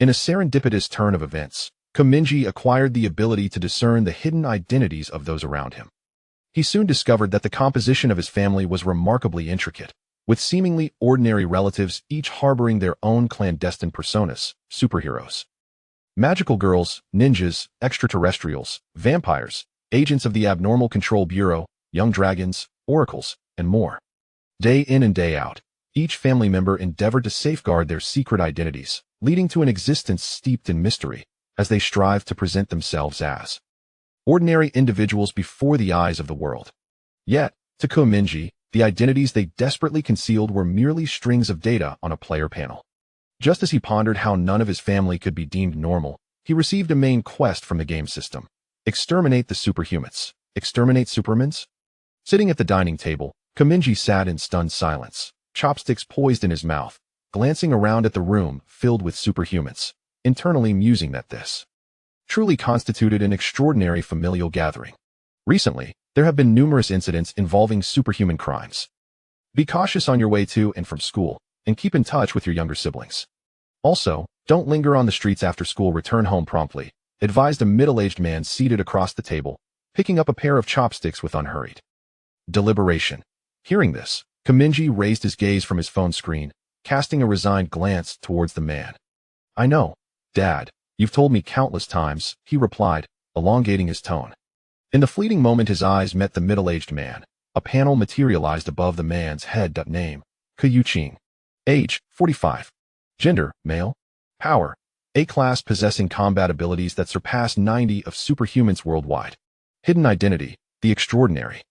In a serendipitous turn of events, Mingye acquired the ability to discern the hidden identities of those around him. He soon discovered that the composition of his family was remarkably intricate, with seemingly ordinary relatives each harboring their own clandestine personas, superheroes. Magical girls, ninjas, extraterrestrials, vampires, agents of the Abnormal Control Bureau, young dragons, oracles, and more. Day in and day out, each family member endeavored to safeguard their secret identities, leading to an existence steeped in mystery, as they strive to present themselves as ordinary individuals before the eyes of the world. Yet, to Mingye, the identities they desperately concealed were merely strings of data on a player panel. Just as he pondered how none of his family could be deemed normal, he received a main quest from the game system: Exterminate the Superhumans. Exterminate Superhumans? Sitting at the dining table, Mingye sat in stunned silence, chopsticks poised in his mouth, glancing around at the room filled with superhumans, internally musing that this truly constituted an extraordinary familial gathering. Recently, there have been numerous incidents involving superhuman crimes. Be cautious on your way to and from school, and keep in touch with your younger siblings. Also, don't linger on the streets after school. Return home promptly, advised a middle-aged man seated across the table, picking up a pair of chopsticks with unhurried deliberation. Hearing this, Mingye raised his gaze from his phone screen, casting a resigned glance towards the man. "I know, Dad, you've told me countless times," he replied, elongating his tone. In the fleeting moment his eyes met the middle-aged man, a panel materialized above the man's head. Name: Ching. Age: 45. Gender: male. Power: A-class, possessing combat abilities that surpass 90 of superhumans worldwide. Hidden identity: the extraordinary.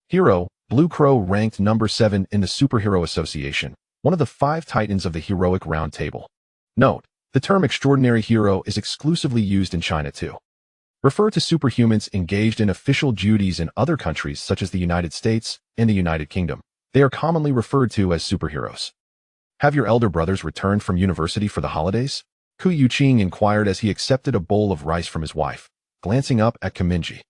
Hero: Blue Crow, ranked number 7 in the Superhero Association, one of the 5 titans of the Heroic Round Table. Note: the term extraordinary hero is exclusively used in China to refer to superhumans engaged in official duties in other countries such as the United States and the United Kingdom. They are commonly referred to as superheroes. "Have your elder brothers returned from university for the holidays?" Ching inquired as he accepted a bowl of rice from his wife, glancing up at Mingye.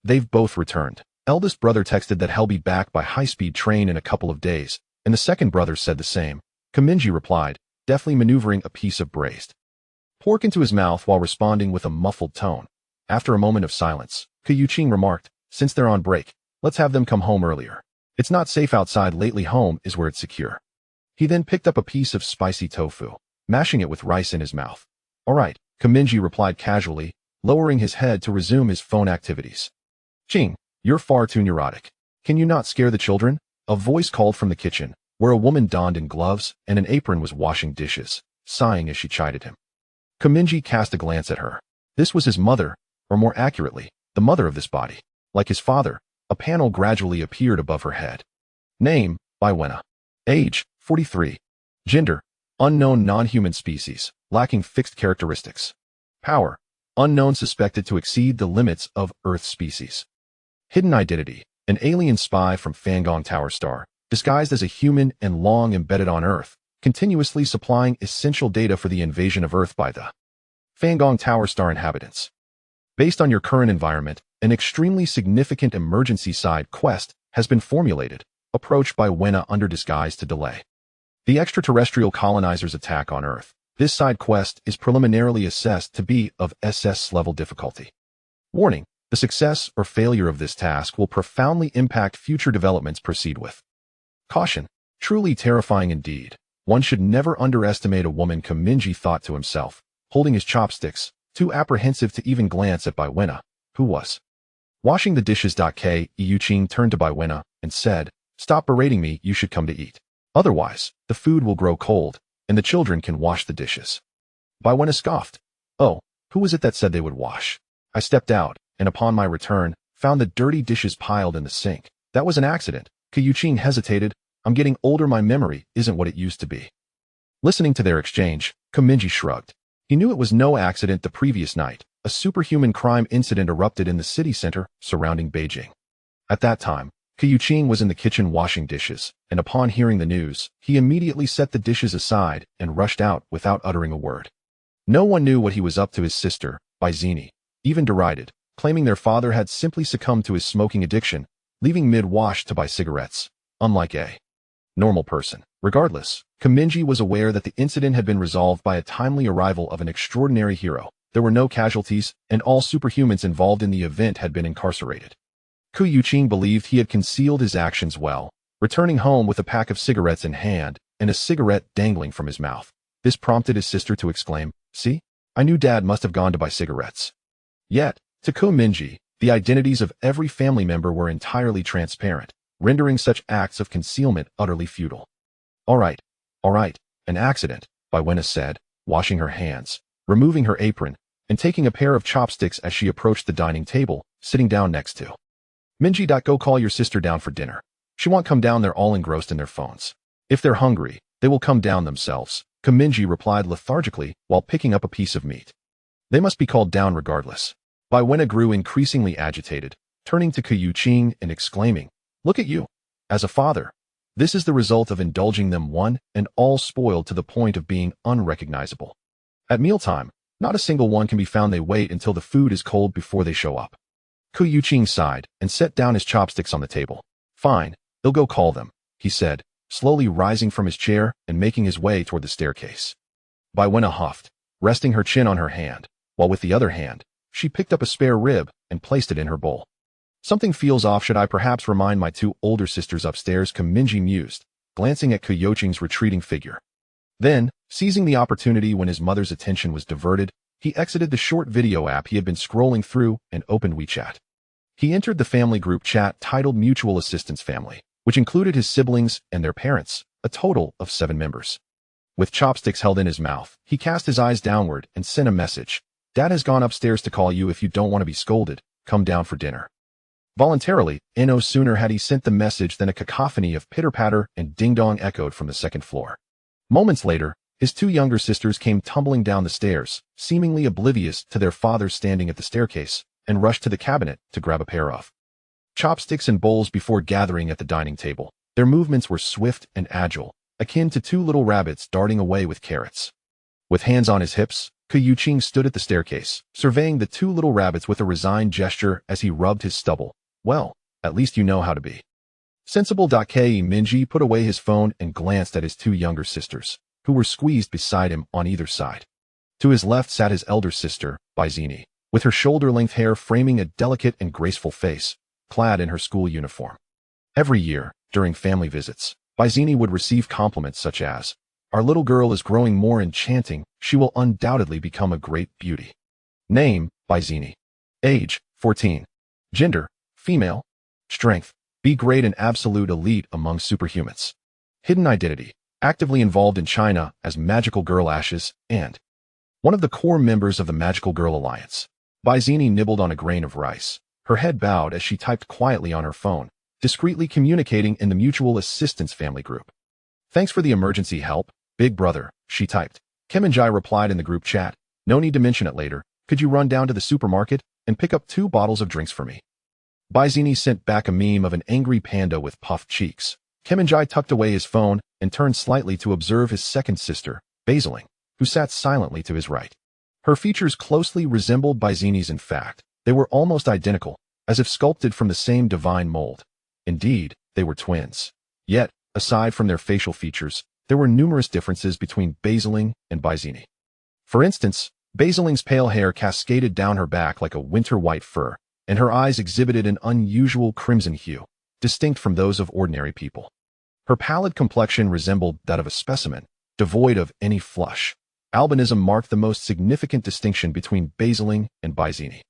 "They've both returned. Eldest brother texted that he'll be back by high-speed train in a couple of days, and the second brother said the same," Mingye replied, deftly maneuvering a piece of braised pork into his mouth while responding with a muffled tone. After a moment of silence, Ching remarked, "Since they're on break, let's have them come home earlier. It's not safe outside lately. Home is where it's secure." He then picked up a piece of spicy tofu, mashing it with rice in his mouth. "All right," Mingye replied casually, lowering his head to resume his phone activities. "Ching, you're far too neurotic. Can you not scare the children?" A voice called from the kitchen, where a woman donned in gloves and an apron was washing dishes, sighing as she chided him. Mingye cast a glance at her. This was his mother, or more accurately, the mother of this body. Like his father, a panel gradually appeared above her head. Name: Biwena. Age: 43. Gender: unknown, non-human species, lacking fixed characteristics. Power: unknown, suspected to exceed the limits of Earth species. Hidden identity: an alien spy from Fangong Tower Star, disguised as a human and long embedded on Earth, continuously supplying essential data for the invasion of Earth by the Fangong Tower Star inhabitants. Based on your current environment, an extremely significant emergency side quest has been formulated. Approach by Wena under disguise to delay the extraterrestrial colonizers' attack on Earth. This side quest is preliminarily assessed to be of SS level difficulty. Warning: the success or failure of this task will profoundly impact future developments. Proceed with caution. Truly terrifying indeed. One should never underestimate a woman, Mingye thought to himself, holding his chopsticks, too apprehensive to even glance at Biwena, who was washing the dishes. Ching turned to Biwena and said, "Stop berating me, you should come to eat. Otherwise, the food will grow cold, and the children can wash the dishes." Biwena scoffed. "Oh, who was it that said they would wash? I stepped out, and upon my return, found the dirty dishes piled in the sink. That was an accident." Ching hesitated. "I'm getting older, my memory isn't what it used to be." Listening to their exchange, Mingye shrugged. He knew it was no accident. The previous night, a superhuman crime incident erupted in the city center surrounding Beijing. At that time, Ching was in the kitchen washing dishes, and upon hearing the news, he immediately set the dishes aside and rushed out without uttering a word. No one knew what he was up to. His sister, Bizini, even derided, claiming their father had simply succumbed to his smoking addiction, leaving mid-wash to buy cigarettes. Unlike a normal person, Regardless, Mingye was aware that the incident had been resolved by a timely arrival of an extraordinary hero. There were no casualties, and all superhumans involved in the event had been incarcerated. Yuqing believed he had concealed his actions well, returning home with a pack of cigarettes in hand and a cigarette dangling from his mouth. This prompted his sister to exclaim, "See? I knew Dad must have gone to buy cigarettes." Yet, to Mingye, the identities of every family member were entirely transparent, rendering such acts of concealment utterly futile. All right, an accident," Baiwenna said, washing her hands, removing her apron, and taking a pair of chopsticks as she approached the dining table, sitting down next to Mingye. Go call your sister down for dinner. She won't come down, they're all engrossed in their phones. If they're hungry, they will come down themselves, Mingye replied lethargically while picking up a piece of meat. They must be called down regardless. Baiwenna grew increasingly agitated, turning to Yuqing and exclaiming, "Look at you. As a father, this is the result of indulging them one and all spoiled to the point of being unrecognizable. At mealtime, not a single one can be found. They wait until the food is cold before they show up." Yuqing sighed and set down his chopsticks on the table. "Fine, they'll go call them," he said, slowly rising from his chair and making his way toward the staircase. Baiwenna huffed, resting her chin on her hand, while with the other hand, she picked up a spare rib and placed it in her bowl. "Something feels off. Should I perhaps remind my two older sisters upstairs?" Mingye mused, glancing at Yuqing's retreating figure. Then, seizing the opportunity when his mother's attention was diverted, he exited the short video app he had been scrolling through and opened WeChat. He entered the family group chat titled Mutual Assistance Family, which included his siblings and their parents, a total of 7 members. With chopsticks held in his mouth, he cast his eyes downward and sent a message. "Dad has gone upstairs to call you. If you don't want to be scolded, come down for dinner." Voluntarily, no sooner had he sent the message than a cacophony of pitter-patter and ding-dong echoed from the second floor. Moments later, his 2 younger sisters came tumbling down the stairs, seemingly oblivious to their father standing at the staircase, and rushed to the cabinet to grab a pair of chopsticks and bowls before gathering at the dining table. Their movements were swift and agile, akin to 2 little rabbits darting away with carrots. With hands on his hips, Yuqing stood at the staircase, surveying the 2 little rabbits with a resigned gesture as he rubbed his stubble. "Well, at least you know how to be sensible." Mingye put away his phone and glanced at his 2 younger sisters, who were squeezed beside him on either side. To his left sat his elder sister, Baizini, with her shoulder-length hair framing a delicate and graceful face, clad in her school uniform. Every year, during family visits, Baizini would receive compliments such as, "Our little girl is growing more enchanting. She will undoubtedly become a great beauty." Name, Baizini. Age, 14. Gender, female. Strength, be great and absolute elite among superhumans. Hidden identity, actively involved in China as Magical Girl Ashes, and one of the core members of the Magical Girl Alliance. Baizini nibbled on a grain of rice, her head bowed as she typed quietly on her phone, discreetly communicating in the Mutual Assistance Family group. "Thanks for the emergency help, big brother," she typed. Mingye replied in the group chat, "No need to mention it later. Could you run down to the supermarket and pick up 2 bottles of drinks for me?" Baizini sent back a meme of an angry panda with puffed cheeks. Mingye tucked away his phone and turned slightly to observe his second sister, Basiling, who sat silently to his right. Her features closely resembled Baizini's. In fact, they were almost identical, as if sculpted from the same divine mold. Indeed, they were twins. Yet, aside from their facial features, there were numerous differences between Basiling and Baizini. For instance, Basiling's pale hair cascaded down her back like a winter white fur, and her eyes exhibited an unusual crimson hue, distinct from those of ordinary people. Her pallid complexion resembled that of a specimen, devoid of any flush. Albinism marked the most significant distinction between Basiling and Baizini.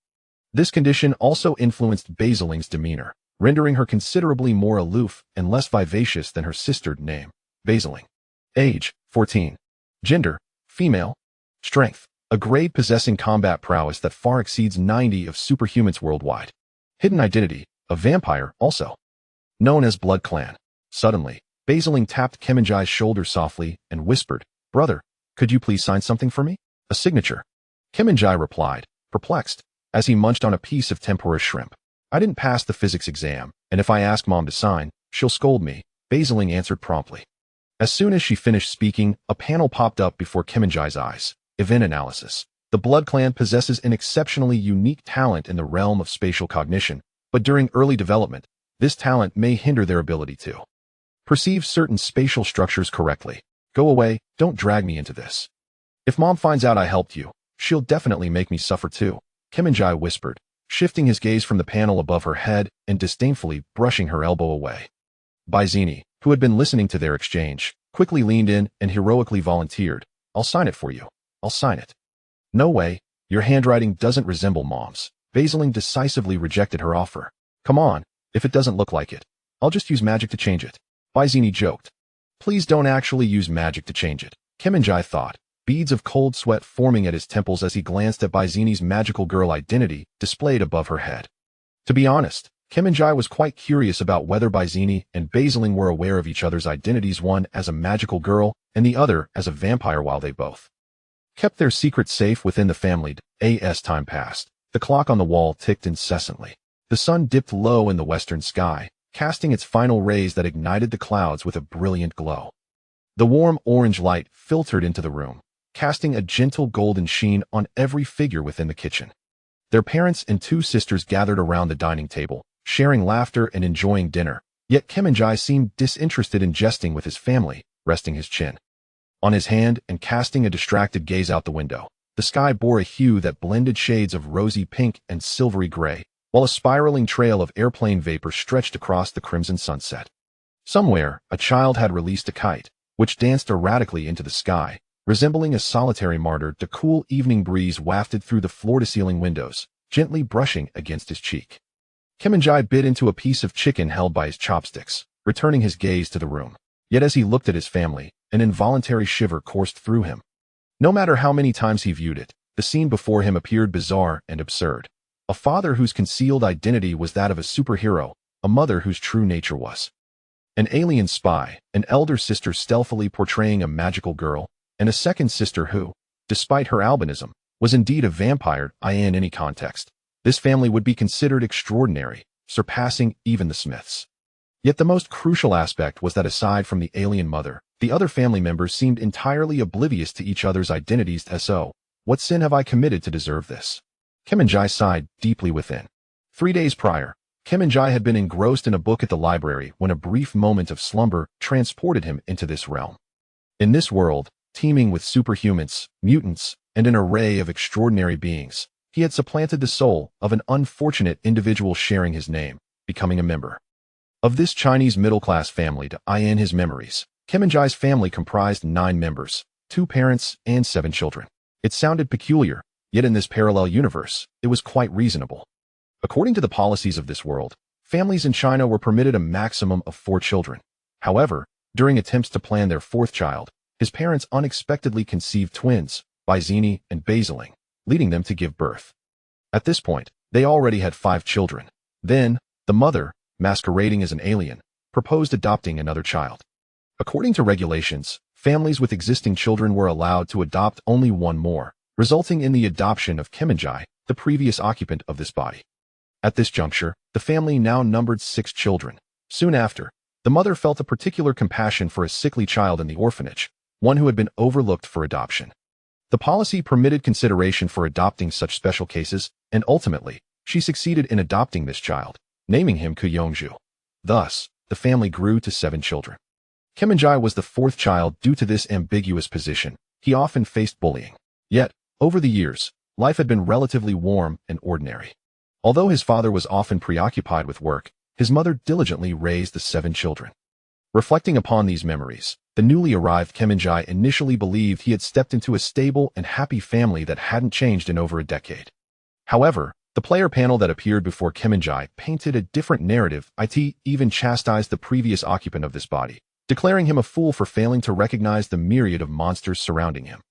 This condition also influenced Basiling's demeanor, rendering her considerably more aloof and less vivacious than her sister. Name, Basiling. Age, 14. Gender, female. Strength, a grade possessing combat prowess that far exceeds 90 of superhumans worldwide. Hidden identity, a vampire also. Known as Blood Clan. Suddenly, Basiling tapped Mingye's shoulder softly and whispered, "Brother, could you please sign something for me? A signature." Mingye replied, perplexed, as he munched on a piece of tempura shrimp. "I didn't pass the physics exam, and if I ask Mom to sign, she'll scold me," Basiling answered promptly. As soon as she finished speaking, a panel popped up before Mingye's eyes. Event analysis. The Blood Clan possesses an exceptionally unique talent in the realm of spatial cognition, but during early development, this talent may hinder their ability to perceive certain spatial structures correctly. Go away, don't drag me into this. If Mom finds out I helped you, she'll definitely make me suffer too, Kim Mingye whispered, shifting his gaze from the panel above her head and disdainfully brushing her elbow away. Baizini, who had been listening to their exchange, quickly leaned in and heroically volunteered. I'll sign it for you. I'll sign it. No way, your handwriting doesn't resemble Mom's. Baizling decisively rejected her offer. Come on, if it doesn't look like it, I'll just use magic to change it. Baizini joked. Please don't actually use magic to change it, Kim Mingye thought, beads of cold sweat forming at his temples as he glanced at Baizini's magical girl identity displayed above her head. To be honest, Kim Mingye was quite curious about whether Baizini and Baizling were aware of each other's identities, one as a magical girl and the other as a vampire, while they both kept their secret safe within the family. As time passed, the clock on the wall ticked incessantly. The sun dipped low in the western sky, casting its final rays that ignited the clouds with a brilliant glow. The warm orange light filtered into the room, casting a gentle golden sheen on every figure within the kitchen. Their parents and two sisters gathered around the dining table, sharing laughter and enjoying dinner, yet Kim Mingye seemed disinterested in jesting with his family, resting his chin on his hand and casting a distracted gaze out the window. The sky bore a hue that blended shades of rosy pink and silvery gray, while a spiraling trail of airplane vapor stretched across the crimson sunset. Somewhere, a child had released a kite, which danced erratically into the sky, resembling a solitary martyr. The cool evening breeze wafted through the floor-to-ceiling windows, gently brushing against his cheek. Kim Mingye bit into a piece of chicken held by his chopsticks, returning his gaze to the room. Yet as he looked at his family, an involuntary shiver coursed through him. No matter how many times he viewed it, the scene before him appeared bizarre and absurd. A father whose concealed identity was that of a superhero, a mother whose true nature was an alien spy, an elder sister stealthily portraying a magical girl, and a second sister who, despite her albinism, was indeed a vampire. In any context, this family would be considered extraordinary, surpassing even the Smiths. Yet the most crucial aspect was that aside from the alien mother, the other family members seemed entirely oblivious to each other's identities. So, what sin have I committed to deserve this? Kim Mingye sighed deeply within. 3 days prior, Kim Mingye had been engrossed in a book at the library when a brief moment of slumber transported him into this realm. In this world, teeming with superhumans, mutants, and an array of extraordinary beings, he had supplanted the soul of an unfortunate individual sharing his name, becoming a member of this Chinese middle-class family. In his memories, Kim Mingye's family comprised 9 members, 2 parents, and 7 children. It sounded peculiar, yet in this parallel universe, it was quite reasonable. According to the policies of this world, families in China were permitted a maximum of 4 children. However, during attempts to plan their 4th child, his parents unexpectedly conceived twins, Baizini and Baizling, leading them to give birth. At this point, they already had 5 children. Then, the mother, masquerading as an alien, proposed adopting another child. According to regulations, families with existing children were allowed to adopt only 1 more, resulting in the adoption of Kim Mingye, the previous occupant of this body. At this juncture, the family now numbered 6 children. Soon after, the mother felt a particular compassion for a sickly child in the orphanage, one who had been overlooked for adoption. The policy permitted consideration for adopting such special cases, and ultimately, she succeeded in adopting this child, naming him Ku Yongzhu. Thus, the family grew to 7 children. Kim Mingye was the 4th child. Due to this ambiguous position, he often faced bullying. Yet, over the years, life had been relatively warm and ordinary. Although his father was often preoccupied with work, his mother diligently raised the 7 children. Reflecting upon these memories, the newly arrived Kim Mingye initially believed he had stepped into a stable and happy family that hadn't changed in over a decade. However, the player panel that appeared before Kim Mingye painted a different narrative. It even chastised the previous occupant of this body, declaring him a fool for failing to recognize the myriad of monsters surrounding him.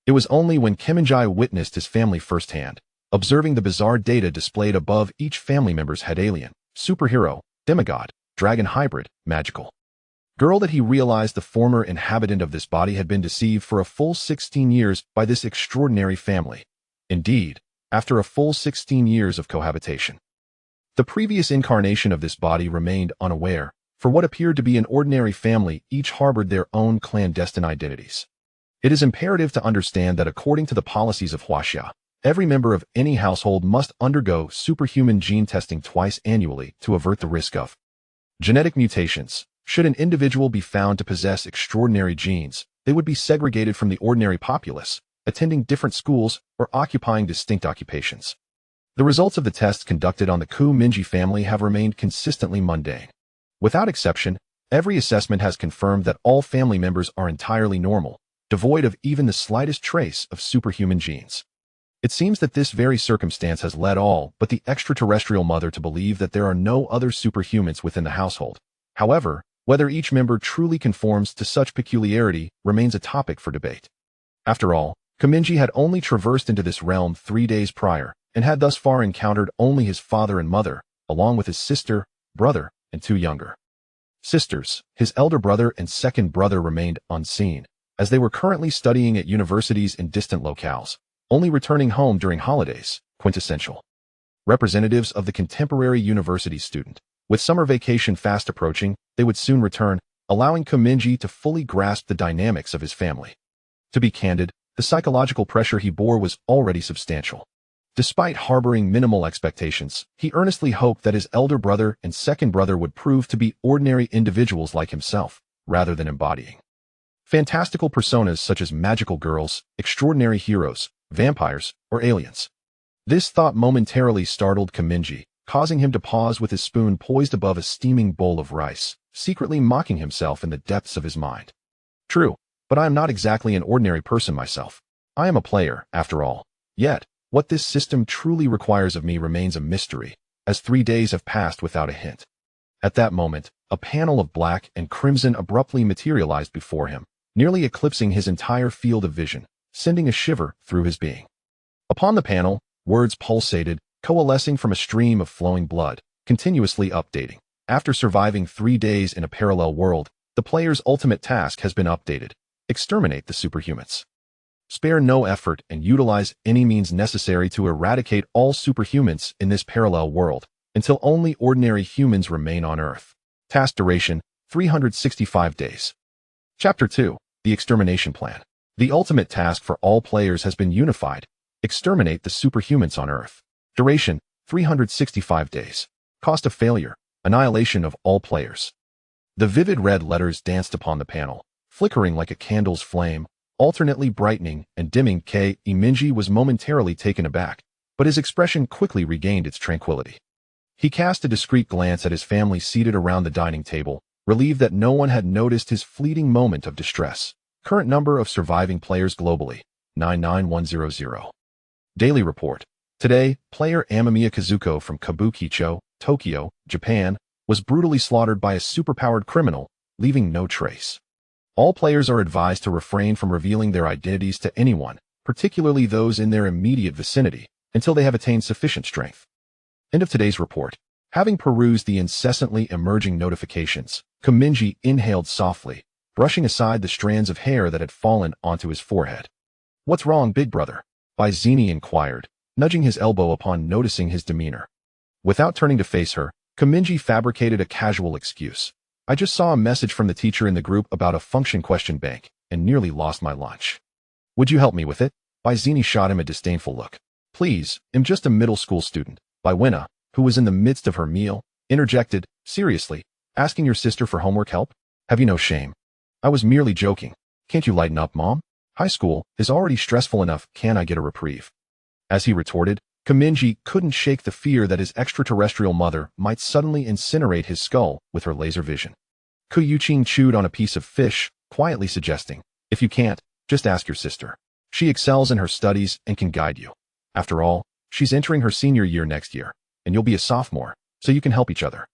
It was only when Kim Mingye witnessed his family firsthand, observing the bizarre data displayed above each family member's head: alien, superhero, demigod, dragon hybrid, magical girl, that he realized the former inhabitant of this body had been deceived for a full 16 years by this extraordinary family. Indeed, after a full 16 years of cohabitation, the previous incarnation of this body remained unaware, for what appeared to be an ordinary family each harbored their own clandestine identities. It is imperative to understand that according to the policies of Huaxia, every member of any household must undergo superhuman gene testing twice annually to avert the risk of genetic mutations. Should an individual be found to possess extraordinary genes, they would be segregated from the ordinary populace, attending different schools or occupying distinct occupations. The results of the tests conducted on the Mingye family have remained consistently mundane. Without exception, every assessment has confirmed that all family members are entirely normal, devoid of even the slightest trace of superhuman genes. It seems that this very circumstance has led all but the extraterrestrial mother to believe that there are no other superhumans within the household. However, whether each member truly conforms to such peculiarity remains a topic for debate. After all, Mingye had only traversed into this realm 3 days prior, and had thus far encountered only his father and mother, along with his sister, brother, and 2 younger sisters. His elder brother and second brother remained unseen, as they were currently studying at universities in distant locales, only returning home during holidays, quintessential representatives of the contemporary university student. With summer vacation fast approaching, they would soon return, allowing Mingye to fully grasp the dynamics of his family. To be candid, the psychological pressure he bore was already substantial. Despite harboring minimal expectations, he earnestly hoped that his elder brother and second brother would prove to be ordinary individuals like himself, rather than embodying fantastical personas such as magical girls, extraordinary heroes, vampires, or aliens. This thought momentarily startled Mingye, causing him to pause with his spoon poised above a steaming bowl of rice, secretly mocking himself in the depths of his mind. True, but I am not exactly an ordinary person myself. I am a player, after all. Yet, what this system truly requires of me remains a mystery, as 3 days have passed without a hint. At that moment, a panel of black and crimson abruptly materialized before him, nearly eclipsing his entire field of vision, sending a shiver through his being. Upon the panel, words pulsated, coalescing from a stream of flowing blood, continuously updating. After surviving 3 days in a parallel world, the player's ultimate task has been updated: exterminate the superhumans. Spare no effort and utilize any means necessary to eradicate all superhumans in this parallel world, until only ordinary humans remain on Earth. Task duration, 365 days. Chapter 2. The Extermination Plan. The ultimate task for all players has been unified: exterminate the superhumans on Earth. Duration, 365 days. Cost of failure, annihilation of all players. The vivid red letters danced upon the panel, flickering like a candle's flame, alternately brightening and dimming. Mingye was momentarily taken aback, but his expression quickly regained its tranquility. He cast a discreet glance at his family seated around the dining table, relieved that no one had noticed his fleeting moment of distress. Current number of surviving players globally, 99100. Daily report. Today, player Amamiya Kazuko from Kabukicho, Tokyo, Japan, was brutally slaughtered by a superpowered criminal, leaving no trace. All players are advised to refrain from revealing their identities to anyone, particularly those in their immediate vicinity, until they have attained sufficient strength. End of today's report. Having perused the incessantly emerging notifications, Mingye inhaled softly, brushing aside the strands of hair that had fallen onto his forehead. "What's wrong, big brother?" Zini inquired, nudging his elbow upon noticing his demeanor. Without turning to face her, Mingye fabricated a casual excuse. "I just saw a message from the teacher in the group about a function question bank, and nearly lost my lunch. Would you help me with it?" Zini shot him a disdainful look. "Please, I'm just a middle school student." Winna, who was in the midst of her meal, interjected, seriously, "asking your sister for homework help? Have you no shame?" "I was merely joking. Can't you lighten up, Mom? High school is already stressful enough, can I get a reprieve?" As he retorted, Mingye couldn't shake the fear that his extraterrestrial mother might suddenly incinerate his skull with her laser vision. Yuqing chewed on a piece of fish, quietly suggesting, "If you can't, just ask your sister. She excels in her studies and can guide you. After all, she's entering her senior year next year, and you'll be a sophomore, so you can help each other."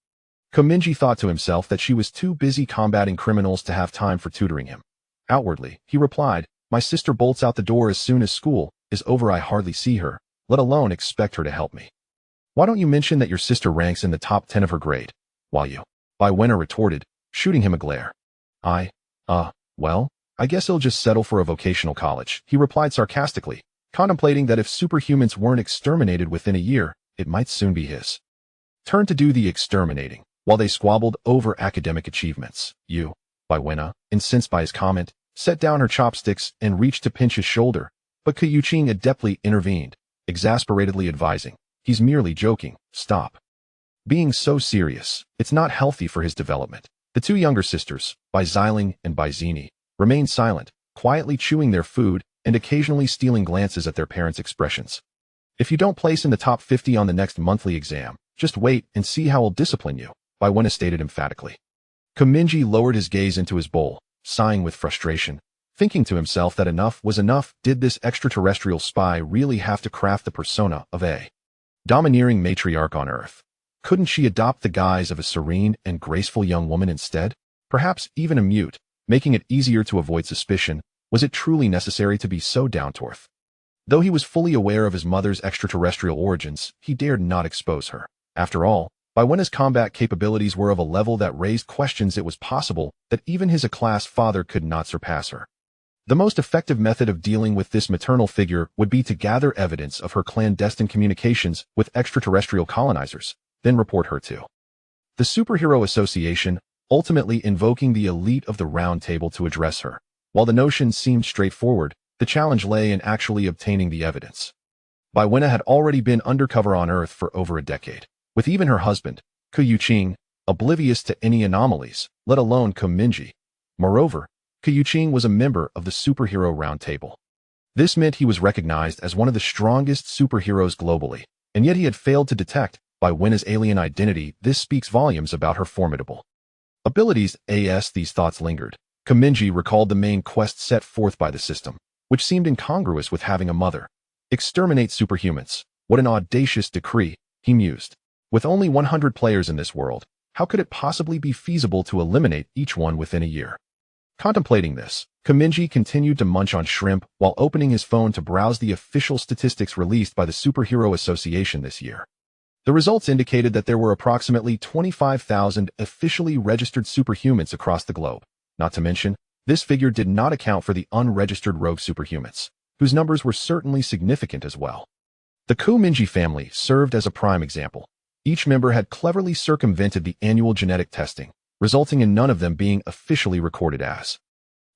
Mingye thought to himself that she was too busy combating criminals to have time for tutoring him. Outwardly, he replied, "My sister bolts out the door as soon as school is over. I hardly see her, let alone expect her to help me." "Why don't you mention that your sister ranks in the top 10 of her grade, while you?" Winna retorted, shooting him a glare. Well, I guess he'll just settle for a vocational college," he replied sarcastically, contemplating that if superhumans weren't exterminated within a year, it might soon be his turn to do the exterminating. While they squabbled over academic achievements, Winna, incensed by his comment, set down her chopsticks and reached to pinch his shoulder, but Yuqing adeptly intervened, exasperatedly advising, "He's merely joking, stop being so serious, it's not healthy for his development." The two younger sisters, Bai Xiling and Bai Zini, remained silent, quietly chewing their food and occasionally stealing glances at their parents' expressions. If you don't place in the top 50 on the next monthly exam, just wait and see how I'll discipline you, Bai Wenna stated emphatically. Mingye lowered his gaze into his bowl, sighing with frustration, thinking to himself that enough was enough. Did this extraterrestrial spy really have to craft the persona of a domineering matriarch on Earth? Couldn't she adopt the guise of a serene and graceful young woman instead? Perhaps even a mute, making it easier to avoid suspicion. Was it truly necessary to be so down-to-earth? Though he was fully aware of his mother's extraterrestrial origins, he dared not expose her. After all, Bai Wenna's combat capabilities were of a level that raised questions. It was possible that even his A-class father could not surpass her. The most effective method of dealing with this maternal figure would be to gather evidence of her clandestine communications with extraterrestrial colonizers, then report her to the Superhero Association, ultimately invoking the elite of the Round Table to address her. While the notion seemed straightforward, the challenge lay in actually obtaining the evidence. Bai Wenna had already been undercover on Earth for over a decade, with even her husband, Ku Yuqing, oblivious to any anomalies, let alone Mingye. Moreover, Ku Yuqing was a member of the Superhero Round Table. This meant he was recognized as one of the strongest superheroes globally, and yet he had failed to detect Bai Wenna's alien identity. This speaks volumes about her formidable abilities. As these thoughts lingered, Mingye recalled the main quest set forth by the system, which seemed incongruous with having a mother. Exterminate superhumans. What an audacious decree, he mused. With only 100 players in this world, how could it possibly be feasible to eliminate each one within a year? Contemplating this, Mingye continued to munch on shrimp while opening his phone to browse the official statistics released by the Superhero Association this year. The results indicated that there were approximately 25,000 officially registered superhumans across the globe. Not to mention, this figure did not account for the unregistered rogue superhumans, whose numbers were certainly significant as well. The Mingye family served as a prime example. Each member had cleverly circumvented the annual genetic testing, resulting in none of them being officially recorded as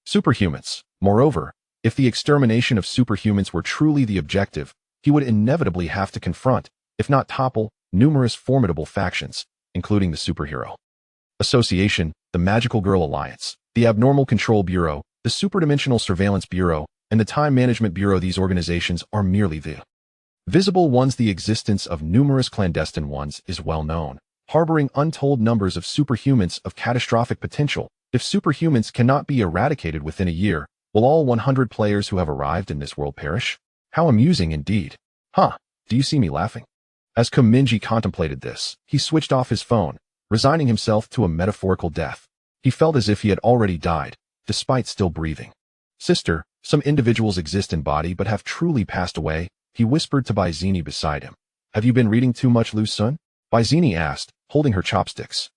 superhumans. Moreover, if the extermination of superhumans were truly the objective, he would inevitably have to confront, if not topple, numerous formidable factions, including the Superhero Association, the Magical Girl Alliance, the Abnormal Control Bureau, the Superdimensional Surveillance Bureau, and the Time Management Bureau. These organizations are merely the visible ones. The existence of numerous clandestine ones is well known, harboring untold numbers of superhumans of catastrophic potential. If superhumans cannot be eradicated within a year, will all 100 players who have arrived in this world perish? How amusing indeed. Huh, do you see me laughing? As Mingye contemplated this, he switched off his phone, resigning himself to a metaphorical death. He felt as if he had already died, despite still breathing. Sister, some individuals exist in body but have truly passed away, he whispered to Bai Zini beside him. Have you been reading too much, Lu Sun? Bai Zini asked, holding her chopsticks.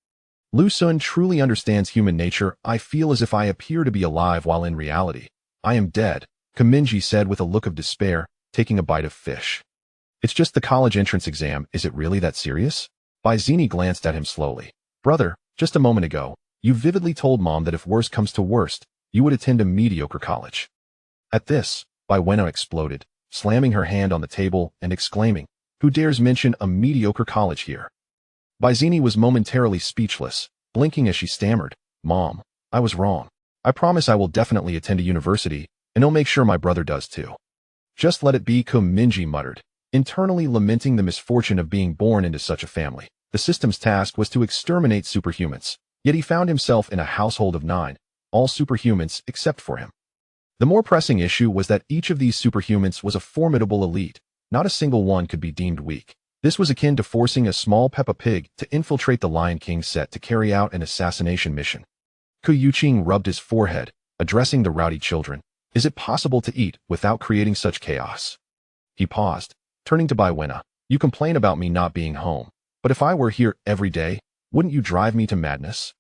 Lu Sun truly understands human nature. I feel as if I appear to be alive while in reality I am dead, Mingye said with a look of despair, taking a bite of fish. It's just the college entrance exam. Is it really that serious? Bai Zini glanced at him slowly. Brother, just a moment ago, you vividly told Mom that if worst comes to worst, you would attend a mediocre college. At this, Bai Wenna exploded, slamming her hand on the table and exclaiming, who dares mention a mediocre college here? Bai Zini was momentarily speechless, blinking as she stammered, Mom, I was wrong. I promise I will definitely attend a university, and I'll make sure my brother does too. Just let it be, Mingye muttered, internally lamenting the misfortune of being born into such a family. The system's task was to exterminate superhumans, yet he found himself in a household of 9, all superhumans except for him. The more pressing issue was that each of these superhumans was a formidable elite. Not a single one could be deemed weak. This was akin to forcing a small Peppa Pig to infiltrate the Lion King set to carry out an assassination mission. Ku Yuqing rubbed his forehead, addressing the rowdy children. Is it possible to eat without creating such chaos? He paused, turning to Bai Wenna. You complain about me not being home, but if I were here every day, wouldn't you drive me to madness?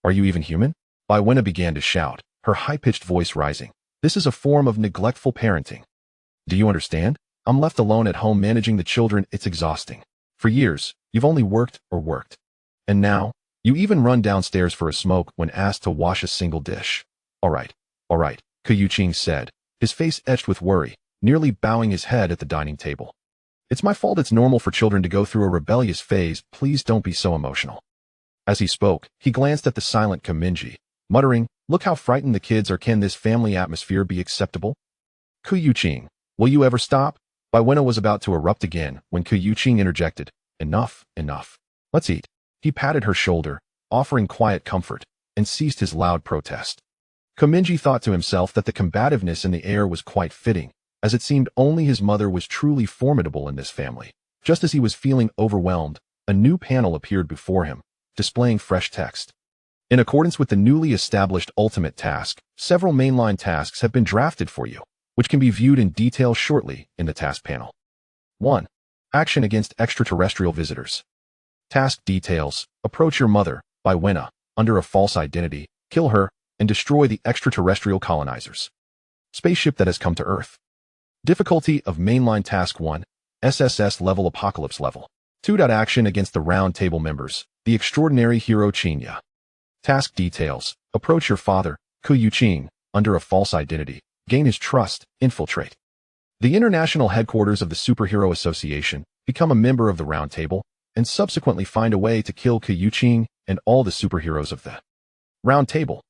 Are you even human? Bai Wenna began to shout, her high-pitched voice rising. This is a form of neglectful parenting. Do you understand? I'm left alone at home managing the children. It's exhausting. For years, you've only worked or worked. And now, you even run downstairs for a smoke when asked to wash a single dish. All right, Ku Yuqing said, his face etched with worry, nearly bowing his head at the dining table. It's my fault. It's normal for children to go through a rebellious phase. Please don't be so emotional. As he spoke, he glanced at the silent Mingye, muttering, "Look how frightened the kids are. Can this family atmosphere be acceptable?" Yuqing, will you ever stop? Baiwenna was about to erupt again when Yuqing interjected, "Enough, enough. Let's eat." He patted her shoulder, offering quiet comfort, and ceased his loud protest. Mingye thought to himself that the combativeness in the air was quite fitting, as it seemed only his mother was truly formidable in this family. Just as he was feeling overwhelmed, a new panel appeared before him, displaying fresh text. In accordance with the newly established ultimate task, several mainline tasks have been drafted for you, which can be viewed in detail shortly in the task panel. 1. Action against extraterrestrial visitors. Task details: approach your mother, Baiwenna, under a false identity, kill her, and destroy the extraterrestrial colonizers. Spaceship that has come to Earth. Difficulty of mainline task 1, SSS level apocalypse level. 2. Action against the round table members, the extraordinary hero Mingye. Task details: approach your father, Yuqing, under a false identity, gain his trust, infiltrate the international headquarters of the Superhero Association, become a member of the Round Table, and subsequently find a way to kill Yuqing and all the superheroes of the Round Table.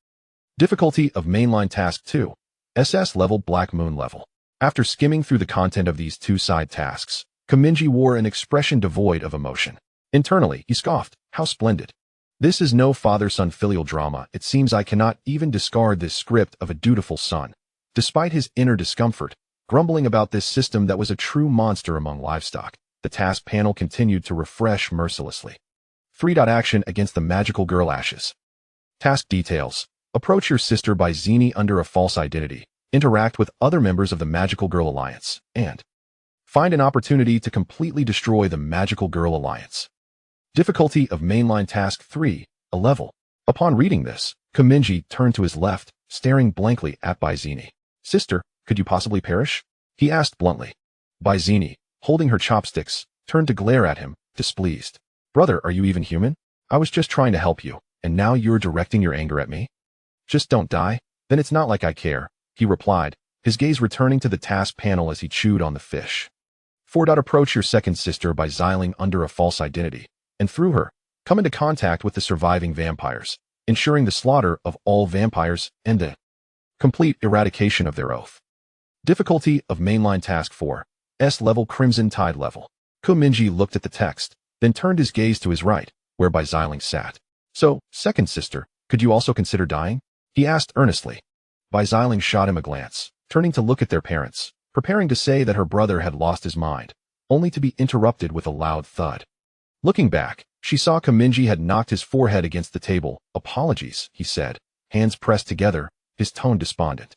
Difficulty of mainline task 2, SS level Black Moon level. After skimming through the content of these two side tasks, Mingye wore an expression devoid of emotion. Internally, he scoffed, "How splendid. This is no father-son filial drama. It seems I cannot even discard this script of a dutiful son." Despite his inner discomfort, grumbling about this system that was a true monster among livestock, the task panel continued to refresh mercilessly. 3. Action against the magical girl ashes. Task details: approach your sister by Zini under a false identity, interact with other members of the Magical Girl Alliance, and find an opportunity to completely destroy the Magical Girl Alliance. Difficulty of mainline task 3, a level. Upon reading this, Mingye turned to his left, staring blankly at Zini. "Sister, could you possibly perish?" he asked bluntly. Zini, holding her chopsticks, turned to glare at him, displeased. "Brother, are you even human? I was just trying to help you, and now you're directing your anger at me? Just don't die, then it's not like I care," he replied, his gaze returning to the task panel as he chewed on the fish. 4. Approach your second sister by xyling under a false identity, and through her, come into contact with the surviving vampires, ensuring the slaughter of all vampires and the complete eradication of their oath. Difficulty of mainline task 4, S level Crimson Tide level. Mingye looked at the text, then turned his gaze to his right, where Xiling sat. "So, second sister, could you also consider dying?" he asked earnestly. Xiling shot him a glance, turning to look at their parents, preparing to say that her brother had lost his mind, only to be interrupted with a loud thud. Looking back, she saw Mingye had knocked his forehead against the table. "Apologies," he said, hands pressed together, his tone despondent.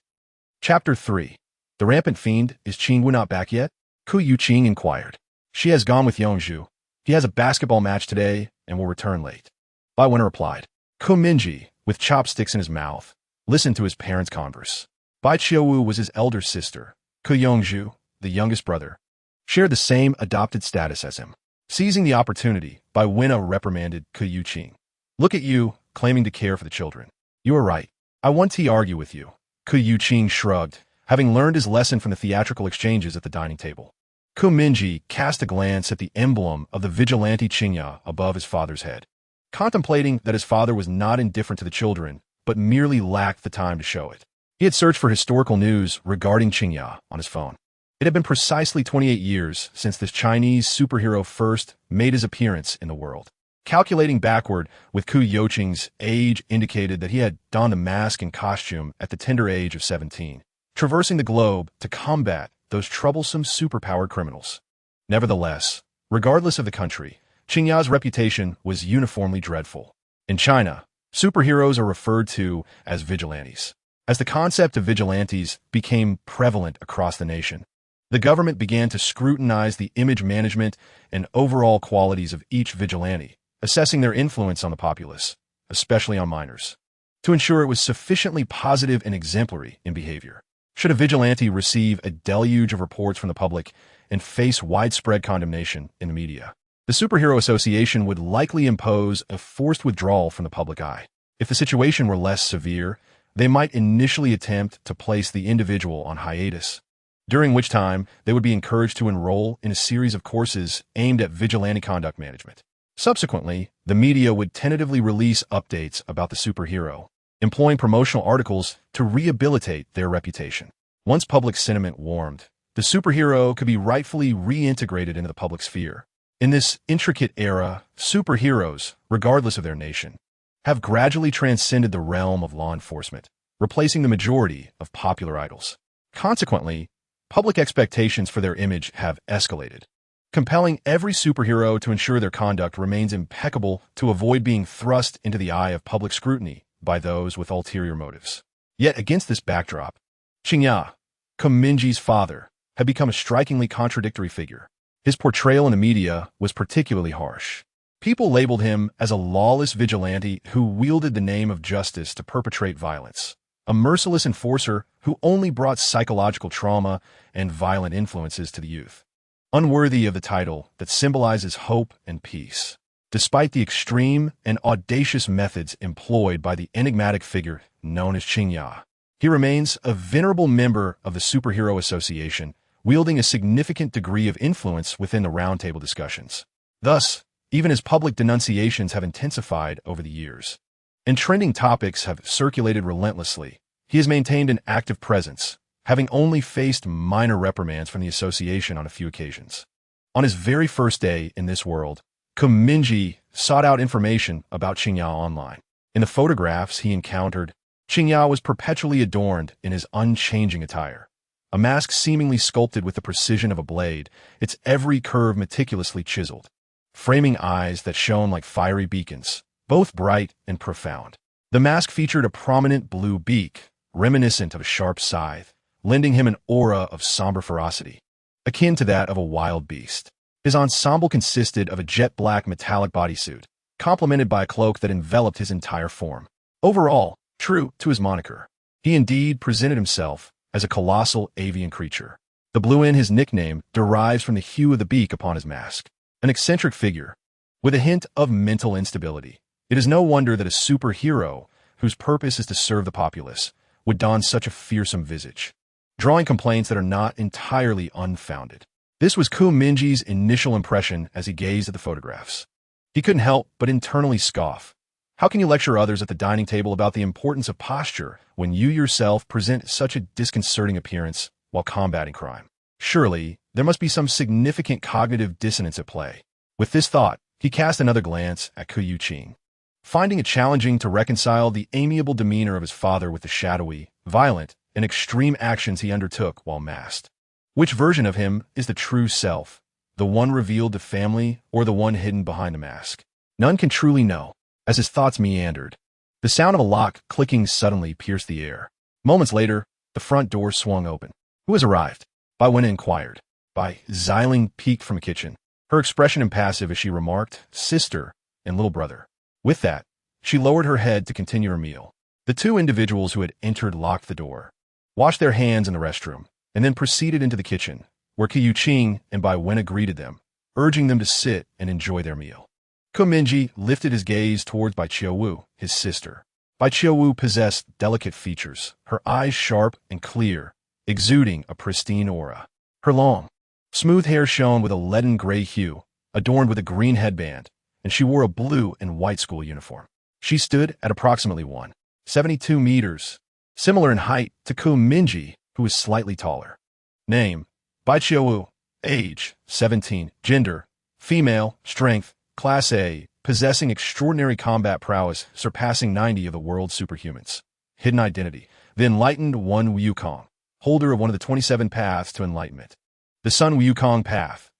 Chapter 3. The Rampant Fiend. Is Qingwu not back yet? Yuqing inquired. "She has gone with Yongzhu. He has a basketball match today and will return late." Baiwenna replied. Mingye, with chopsticks in his mouth, listened to his parents' converse. Bai Qiuwu was his elder sister. Yongzhu, the youngest brother, shared the same adopted status as him. Seizing the opportunity, Baiwenna reprimanded Yuqing. "Look at you, claiming to care for the children. You are right. I won't argue with you." Yuqing shrugged, having learned his lesson from the theatrical exchanges at the dining table. Mingye cast a glance at the emblem of the vigilante Mingye above his father's head, contemplating that his father was not indifferent to the children, but merely lacked the time to show it. He had searched for historical news regarding Mingye on his phone. It had been precisely 28 years since this Chinese superhero first made his appearance in the world. Calculating backward with Yuqing's age indicated that he had donned a mask and costume at the tender age of 17, traversing the globe to combat those troublesome superpowered criminals. Nevertheless, regardless of the country, Mingye's reputation was uniformly dreadful. In China, superheroes are referred to as vigilantes. As the concept of vigilantes became prevalent across the nation, the government began to scrutinize the image management and overall qualities of each vigilante, assessing their influence on the populace, especially on minors, to ensure it was sufficiently positive and exemplary in behavior. Should a vigilante receive a deluge of reports from the public and face widespread condemnation in the media, the Superhero Association would likely impose a forced withdrawal from the public eye. If the situation were less severe, they might initially attempt to place the individual on hiatus, during which time they would be encouraged to enroll in a series of courses aimed at vigilante conduct management. Subsequently, the media would tentatively release updates about the superhero, employing promotional articles to rehabilitate their reputation. Once public sentiment warmed, the superhero could be rightfully reintegrated into the public sphere. In this intricate era, superheroes, regardless of their nation, have gradually transcended the realm of law enforcement, replacing the majority of popular idols. Consequently, public expectations for their image have escalated, compelling every superhero to ensure their conduct remains impeccable to avoid being thrust into the eye of public scrutiny by those with ulterior motives. Yet against this backdrop, Mingye, Mingye's father, had become a strikingly contradictory figure. His portrayal in the media was particularly harsh. People labeled him as a lawless vigilante who wielded the name of justice to perpetrate violence, a merciless enforcer who only brought psychological trauma and violent influences to the youth, unworthy of the title that symbolizes hope and peace. Despite the extreme and audacious methods employed by the enigmatic figure known as Mingye, he remains a venerable member of the Superhero Association, wielding a significant degree of influence within the roundtable discussions. Thus, even as public denunciations have intensified over the years, and trending topics have circulated relentlessly, he has maintained an active presence, having only faced minor reprimands from the association on a few occasions. On his very first day in this world, Mingye sought out information about Mingye online. In the photographs he encountered, Mingye was perpetually adorned in his unchanging attire, a mask seemingly sculpted with the precision of a blade, its every curve meticulously chiseled, framing eyes that shone like fiery beacons, both bright and profound. The mask featured a prominent blue beak, reminiscent of a sharp scythe, lending him an aura of somber ferocity, akin to that of a wild beast. His ensemble consisted of a jet-black metallic bodysuit, complemented by a cloak that enveloped his entire form. Overall, true to his moniker, he indeed presented himself as a colossal avian creature. The blue in his nickname derives from the hue of the beak upon his mask. An eccentric figure, with a hint of mental instability. It is no wonder that a superhero, whose purpose is to serve the populace, would don such a fearsome visage, drawing complaints that are not entirely unfounded. This was Mingye's initial impression as he gazed at the photographs. He couldn't help but internally scoff. How can you lecture others at the dining table about the importance of posture when you yourself present such a disconcerting appearance while combating crime? Surely, there must be some significant cognitive dissonance at play. With this thought, he cast another glance at Mingye, finding it challenging to reconcile the amiable demeanor of his father with the shadowy, violent, and extreme actions he undertook while masked. Which version of him is the true self, the one revealed to family or the one hidden behind the mask? None can truly know. As his thoughts meandered, the sound of a lock clicking suddenly pierced the air. Moments later, the front door swung open. Who has arrived? Baiwen inquired. Xiling peeked from the kitchen, her expression impassive as she remarked, "Sister and little brother." With that, she lowered her head to continue her meal. The two individuals who had entered locked the door, washed their hands in the restroom, and then proceeded into the kitchen, where Mingye and Baiwen greeted them, urging them to sit and enjoy their meal. Mingye lifted his gaze towards Baiwen, his sister. Baiwen possessed delicate features, her eyes sharp and clear, exuding a pristine aura. Her long, smooth hair shone with a leaden gray hue, adorned with a green headband, and she wore a blue and white school uniform. She stood at approximately 1.72 meters, similar in height to Mingye, who is slightly taller. Name: Baiwen. Age: 17. Gender: female. Strength: Class A, possessing extraordinary combat prowess surpassing 90 of the world's superhumans. Hidden identity: the enlightened One Wukong, holder of one of the 27 paths to enlightenment, the Sun Wukong path.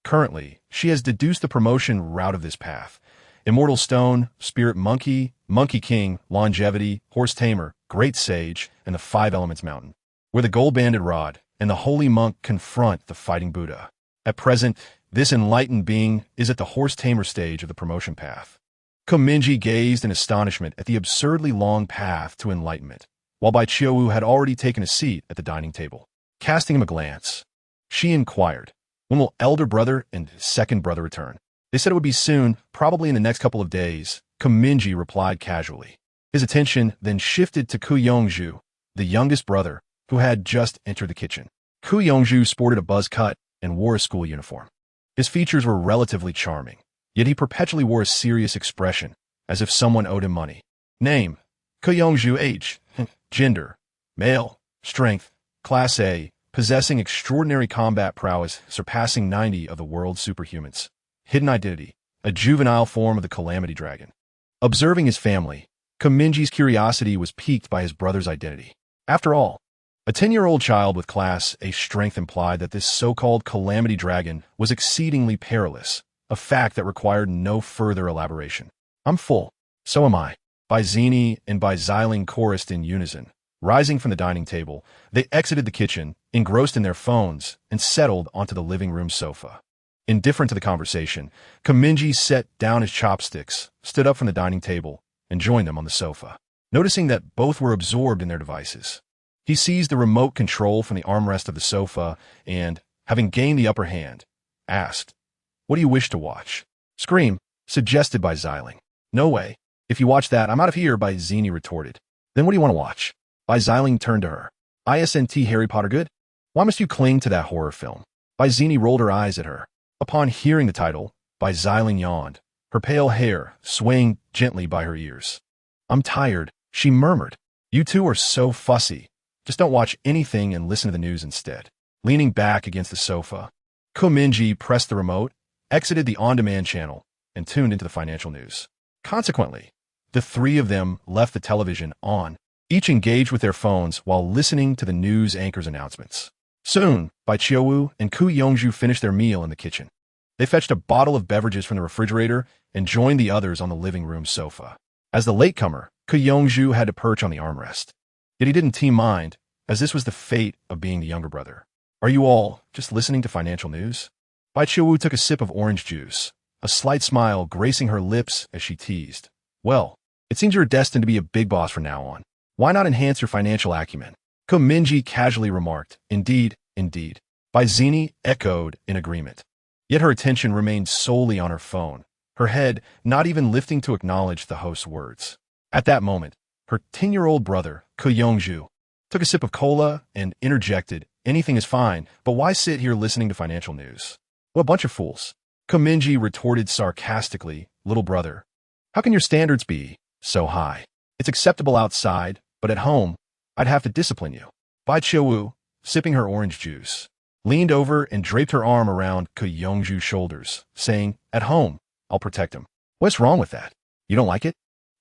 Currently, she has deduced the promotion route of this path: Immortal Stone, Spirit Monkey, Monkey King, Longevity, Horse Tamer, Great Sage, and the Five Elements Mountain, where the gold-banded rod and the holy monk confront the fighting Buddha. At present, this enlightened being is at the Horse Tamer stage of the promotion path. Mingye gazed in astonishment at the absurdly long path to enlightenment, while Baiwen had already taken a seat at the dining table. Casting him a glance, she inquired, "When will elder brother and second brother return?" "They said it would be soon, probably in the next couple of days," Mingye replied casually. His attention then shifted to Yongju, the youngest brother, who had just entered the kitchen. Yongju sported a buzz cut and wore a school uniform. His features were relatively charming, yet he perpetually wore a serious expression, as if someone owed him money. Name: Koyongju. Age: gender: male. Strength: Class A, possessing extraordinary combat prowess surpassing 90 of the world's superhumans. Hidden identity: a juvenile form of the Calamity Dragon. Observing his family, Mingye's curiosity was piqued by his brother's identity. After all, a 10-year-old child with Class A strength implied that this so-called Calamity Dragon was exceedingly perilous, a fact that required no further elaboration. I'm full. So am I. By Zini and by Xiling chorused in unison. Rising from the dining table, they exited the kitchen, engrossed in their phones, and settled onto the living room sofa. Indifferent to the conversation, Mingye set down his chopsticks, stood up from the dining table, and joined them on the sofa. Noticing that both were absorbed in their devices, he seized the remote control from the armrest of the sofa and, having gained the upper hand, asked, "What do you wish to watch?" "Scream," suggested by Xiling. "No way. If you watch that, I'm out of here," by Zini retorted. "Then what do you want to watch?" By Xiling turned to her. "Isn't Harry Potter good? Why must you cling to that horror film?" By Zini rolled her eyes at her. Upon hearing the title, by Xiling yawned, her pale hair swaying gently by her ears. "I'm tired," she murmured. "You two are so fussy. Just don't watch anything and listen to the news instead." Leaning back against the sofa, Mingye pressed the remote, exited the on-demand channel, and tuned into the financial news. Consequently, the three of them left the television on, each engaged with their phones while listening to the news anchor's announcements. Soon, Bai Qiuwu and Ku Yongju finished their meal in the kitchen. They fetched a bottle of beverages from the refrigerator and joined the others on the living room sofa. As the latecomer, Ku Yongju had to perch on the armrest. Yet he didn't mind, as this was the fate of being the younger brother. "Are you all just listening to financial news?" Bai Qiuwu took a sip of orange juice, a slight smile gracing her lips as she teased. "Well, it seems you're destined to be a big boss from now on. Why not enhance your financial acumen?" Mingye casually remarked. Indeed, indeed." Bai Zini echoed in agreement. Yet her attention remained solely on her phone, her head not even lifting to acknowledge the host's words. At that moment, her 10-year-old brother, Koyongju, took a sip of cola and interjected, "Anything is fine, but why sit here listening to financial news? What a bunch of fools." Mingye retorted sarcastically, "Little brother, how can your standards be so high? It's acceptable outside, but at home, I'd have to discipline you." Bai Qiuwu, sipping her orange juice, leaned over and draped her arm around Koyongju's shoulders, saying, "At home, I'll protect him." "What's wrong with that? You don't like it?"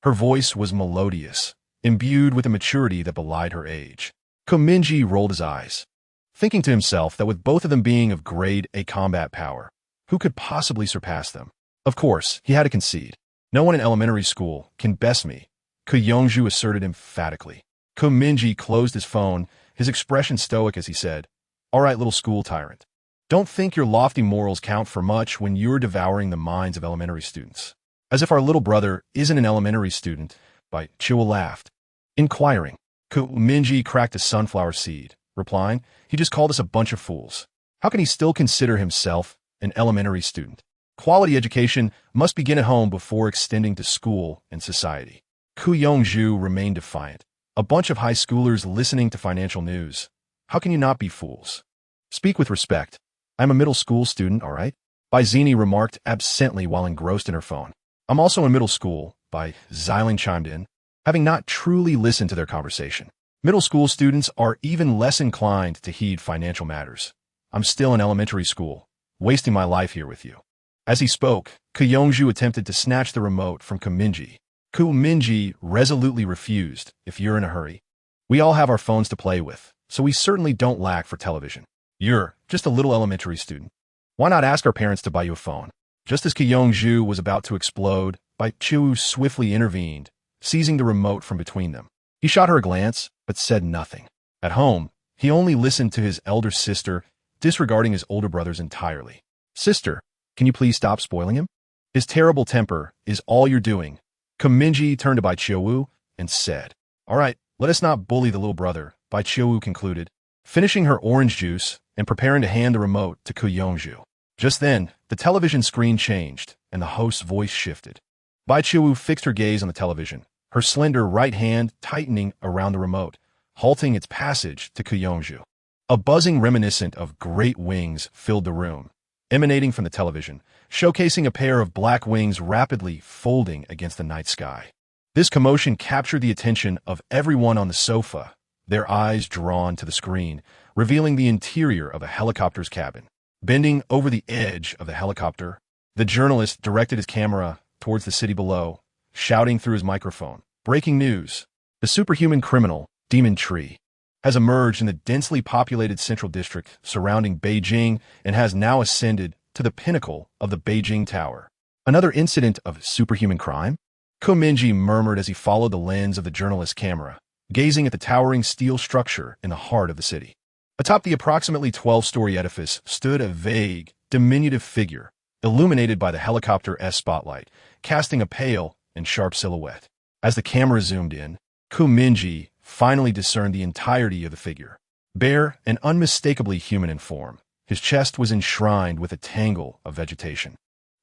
Her voice was melodious, imbued with a maturity that belied her age. Mingye rolled his eyes, thinking to himself that with both of them being of grade A combat power, who could possibly surpass them? Of course, he had to concede. "No one in elementary school can best me," Koyongju asserted emphatically. Mingye closed his phone, his expression stoic as he said, "All right, little school tyrant. Don't think your lofty morals count for much when you're devouring the minds of elementary students." "As if our little brother isn't an elementary student," Bai Qiuwu laughed. Inquiring, Mingye cracked a sunflower seed, replying, "He just called us a bunch of fools. How can he still consider himself an elementary student? Quality education must begin at home before extending to school and society." Ku Yongju remained defiant. "A bunch of high schoolers listening to financial news. How can you not be fools? Speak with respect. I'm a middle school student, all right?" Bai Zini remarked absently while engrossed in her phone. "I'm also in middle school," Bai Xiling chimed in, having not truly listened to their conversation. "Middle school students are even less inclined to heed financial matters. I'm still in elementary school, wasting my life here with you." As he spoke, Koyongju attempted to snatch the remote from Mingye. Mingye resolutely refused. "If you're in a hurry, we all have our phones to play with, so we certainly don't lack for television. You're just a little elementary student. Why not ask our parents to buy you a phone?" Just as Koyongju was about to explode, Bai Qiuwu swiftly intervened, seizing the remote from between them. He shot her a glance, but said nothing. At home, he only listened to his elder sister, disregarding his older brothers entirely. "Sister, can you please stop spoiling him? His terrible temper is all you're doing." Mingye turned to Bai Qiuwu and said, "All right, let us not bully the little brother," Bai Qiuwu concluded, finishing her orange juice and preparing to hand the remote to Koyongju. Just then, the television screen changed, and the host's voice shifted. Bai Qiuwu fixed her gaze on the television, her slender right hand tightening around the remote, halting its passage to Koyongju. A buzzing reminiscent of great wings filled the room, emanating from the television, showcasing a pair of black wings rapidly folding against the night sky. This commotion captured the attention of everyone on the sofa, their eyes drawn to the screen, revealing the interior of a helicopter's cabin. Bending over the edge of the helicopter, the journalist directed his camera towards the city below, shouting through his microphone, "Breaking news! The superhuman criminal, Demon Tree, has emerged in the densely populated central district surrounding Beijing and has now ascended to the pinnacle of the Beijing Tower." Another incident of superhuman crime? Mingye murmured as he followed the lens of the journalist's camera, gazing at the towering steel structure in the heart of the city. Atop the approximately 12-story edifice stood a vague, diminutive figure, illuminated by the helicopter's spotlight, casting a pale and sharp silhouette. As the camera zoomed in, Mingye finally discerned the entirety of the figure. Bare and unmistakably human in form, his chest was enshrined with a tangle of vegetation.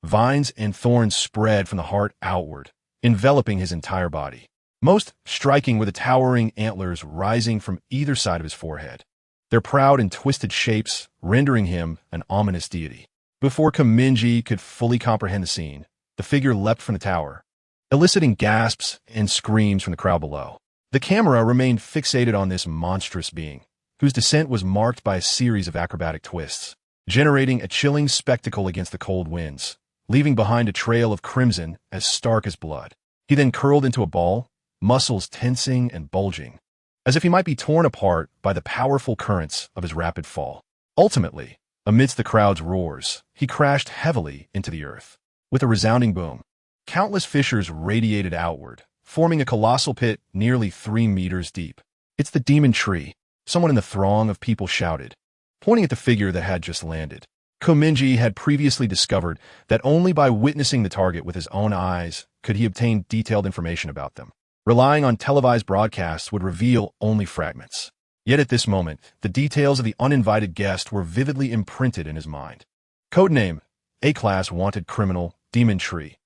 Vines and thorns spread from the heart outward, enveloping his entire body. Most striking were the towering antlers rising from either side of his forehead, their proud and twisted shapes rendering him an ominous deity. Before Mingye could fully comprehend the scene, the figure leapt from the tower, eliciting gasps and screams from the crowd below. The camera remained fixated on this monstrous being, whose descent was marked by a series of acrobatic twists, generating a chilling spectacle against the cold winds, leaving behind a trail of crimson as stark as blood. He then curled into a ball, muscles tensing and bulging, as if he might be torn apart by the powerful currents of his rapid fall. Ultimately, amidst the crowd's roars, he crashed heavily into the earth. With a resounding boom, countless fissures radiated outward, forming a colossal pit nearly 3 meters deep. "It's the Demon Tree," someone in the throng of people shouted, pointing at the figure that had just landed. Mingye had previously discovered that only by witnessing the target with his own eyes could he obtain detailed information about them. Relying on televised broadcasts would reveal only fragments. Yet at this moment, the details of the uninvited guest were vividly imprinted in his mind. Codename: A-Class Wanted Criminal, Demon Tree.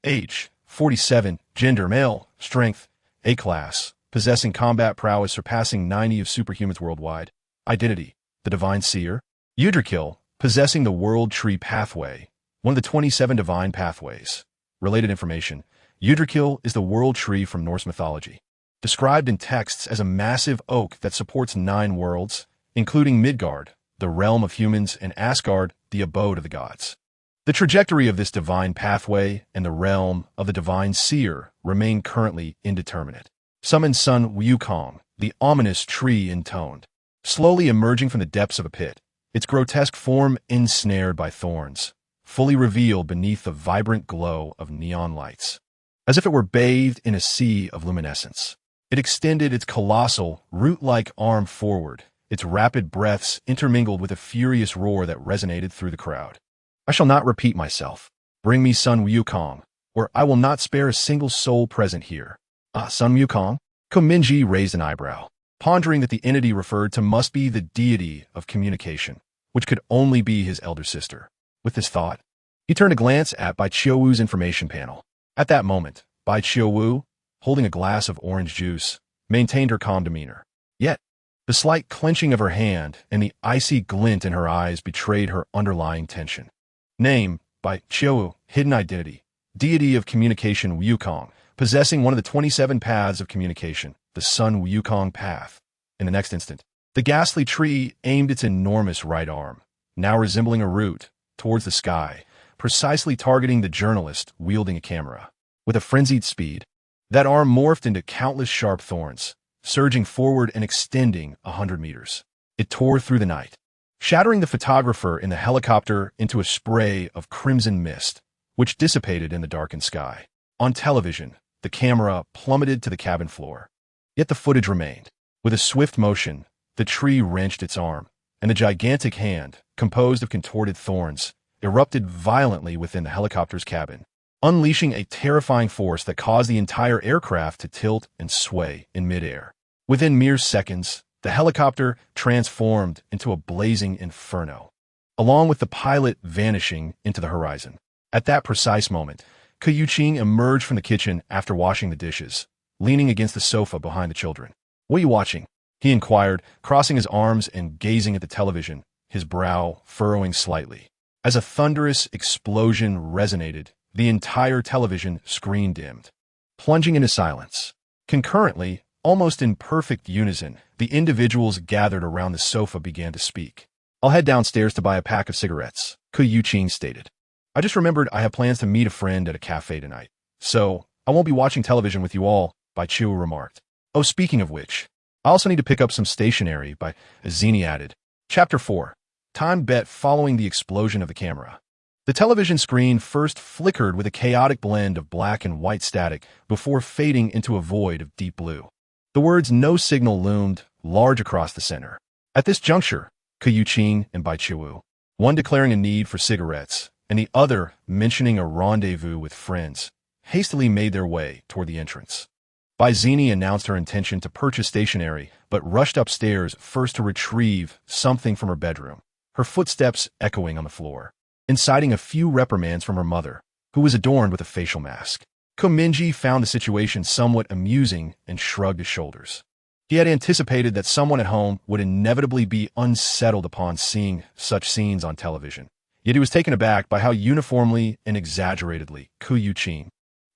Age: 47, gender male, strength A-Class, possessing combat prowess surpassing 90 of superhumans worldwide. Identity: the Divine Seer. Yggdrasil, possessing the World Tree Pathway, one of the 27 divine pathways. Related information: Yggdrasil is the World Tree from Norse mythology, described in texts as a massive oak that supports 9 worlds, including Midgard, the realm of humans, and Asgard, the abode of the gods. The trajectory of this divine pathway and the realm of the Divine Seer remain currently indeterminate. Summon Sun Wukong, the ominous tree intoned, slowly emerging from the depths of a pit, its grotesque form ensnared by thorns, fully revealed beneath the vibrant glow of neon lights. As if it were bathed in a sea of luminescence, it extended its colossal, root-like arm forward, its rapid breaths intermingled with a furious roar that resonated through the crowd. "I shall not repeat myself. Bring me Sun Wukong, or I will not spare a single soul present here." Sun Wukong? Mingye raised an eyebrow, pondering that the entity referred to must be the deity of communication, which could only be his elder sister. With this thought, he turned a glance at Bai Qiuwu's information panel. At that moment, Bai Qiuwu, holding a glass of orange juice, maintained her calm demeanor. Yet, the slight clenching of her hand and the icy glint in her eyes betrayed her underlying tension. Name: Bai Qiuwu. Hidden identity: deity of communication Wukong, possessing one of the 27 paths of communication, the Sun Wukong path. In the next instant, the ghastly tree aimed its enormous right arm, now resembling a root, towards the sky, precisely targeting the journalist wielding a camera. With a frenzied speed, that arm morphed into countless sharp thorns, surging forward and extending 100 meters. It tore through the night, shattering the photographer in the helicopter into a spray of crimson mist, which dissipated in the darkened sky. On television, the camera plummeted to the cabin floor. Yet the footage remained. With a swift motion, the tree wrenched its arm, and the gigantic hand, composed of contorted thorns, erupted violently within the helicopter's cabin, unleashing a terrifying force that caused the entire aircraft to tilt and sway in midair. Within mere seconds, the helicopter transformed into a blazing inferno, along with the pilot vanishing into the horizon. At that precise moment, Kuyuqing emerged from the kitchen after washing the dishes, leaning against the sofa behind the children. "What are you watching?" he inquired, crossing his arms and gazing at the television, his brow furrowing slightly. As a thunderous explosion resonated, the entire television screen dimmed, plunging into silence. Concurrently, almost in perfect unison, the individuals gathered around the sofa began to speak. "I'll head downstairs to buy a pack of cigarettes," Ku Yuqing stated. "I just remembered I have plans to meet a friend at a cafe tonight, so I won't be watching television with you all," Bai Chiu remarked. "Oh, speaking of which, I also need to pick up some stationery," Bai Zini added. Chapter 4. Time bet following the explosion of the camera. The television screen first flickered with a chaotic blend of black and white static before fading into a void of deep blue. The words "no signal" loomed large across the center. At this juncture, Ku Yuqing and Bai Chiu, one declaring a need for cigarettes and the other mentioning a rendezvous with friends, hastily made their way toward the entrance. Bai Zini announced her intention to purchase stationery, but rushed upstairs first to retrieve something from her bedroom, her footsteps echoing on the floor, inciting a few reprimands from her mother, who was adorned with a facial mask. Mingye found the situation somewhat amusing and shrugged his shoulders. He had anticipated that someone at home would inevitably be unsettled upon seeing such scenes on television. Yet he was taken aback by how uniformly and exaggeratedly Ku Yuqing,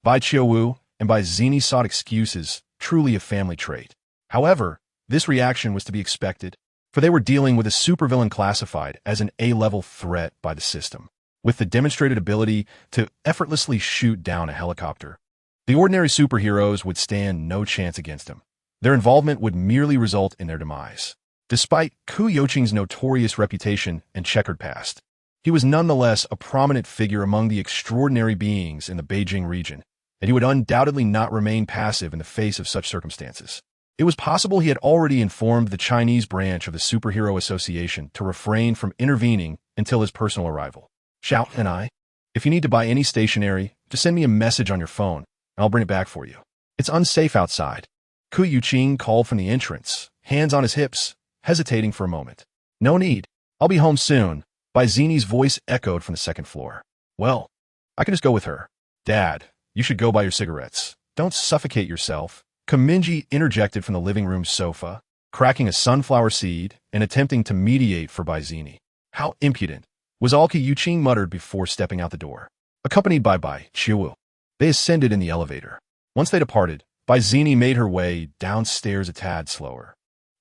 Bai Chiu, and Bai Zini sought excuses, truly a family trait. However, this reaction was to be expected, for they were dealing with a supervillain classified as an A-level threat by the system, with the demonstrated ability to effortlessly shoot down a helicopter. The ordinary superheroes would stand no chance against him. Their involvement would merely result in their demise. Despite Ku Yuqing's notorious reputation and checkered past, he was nonetheless a prominent figure among the extraordinary beings in the Beijing region, and he would undoubtedly not remain passive in the face of such circumstances. It was possible he had already informed the Chinese branch of the Superhero Association to refrain from intervening until his personal arrival. "Xiao and I, if you need to buy any stationery, just send me a message on your phone, and I'll bring it back for you. It's unsafe outside." Ku Yuqing called from the entrance, hands on his hips, hesitating for a moment. "No need. I'll be home soon," Bai Zini's voice echoed from the second floor. "Well, I can just go with her." "Dad, you should go buy your cigarettes. Don't suffocate yourself," Mingye interjected from the living room sofa, cracking a sunflower seed and attempting to mediate for Bai Zini. "How impudent," was all Ku Yuqing muttered before stepping out the door. Accompanied by Bai Chiu, they ascended in the elevator. Once they departed, Bai Zini made her way downstairs a tad slower,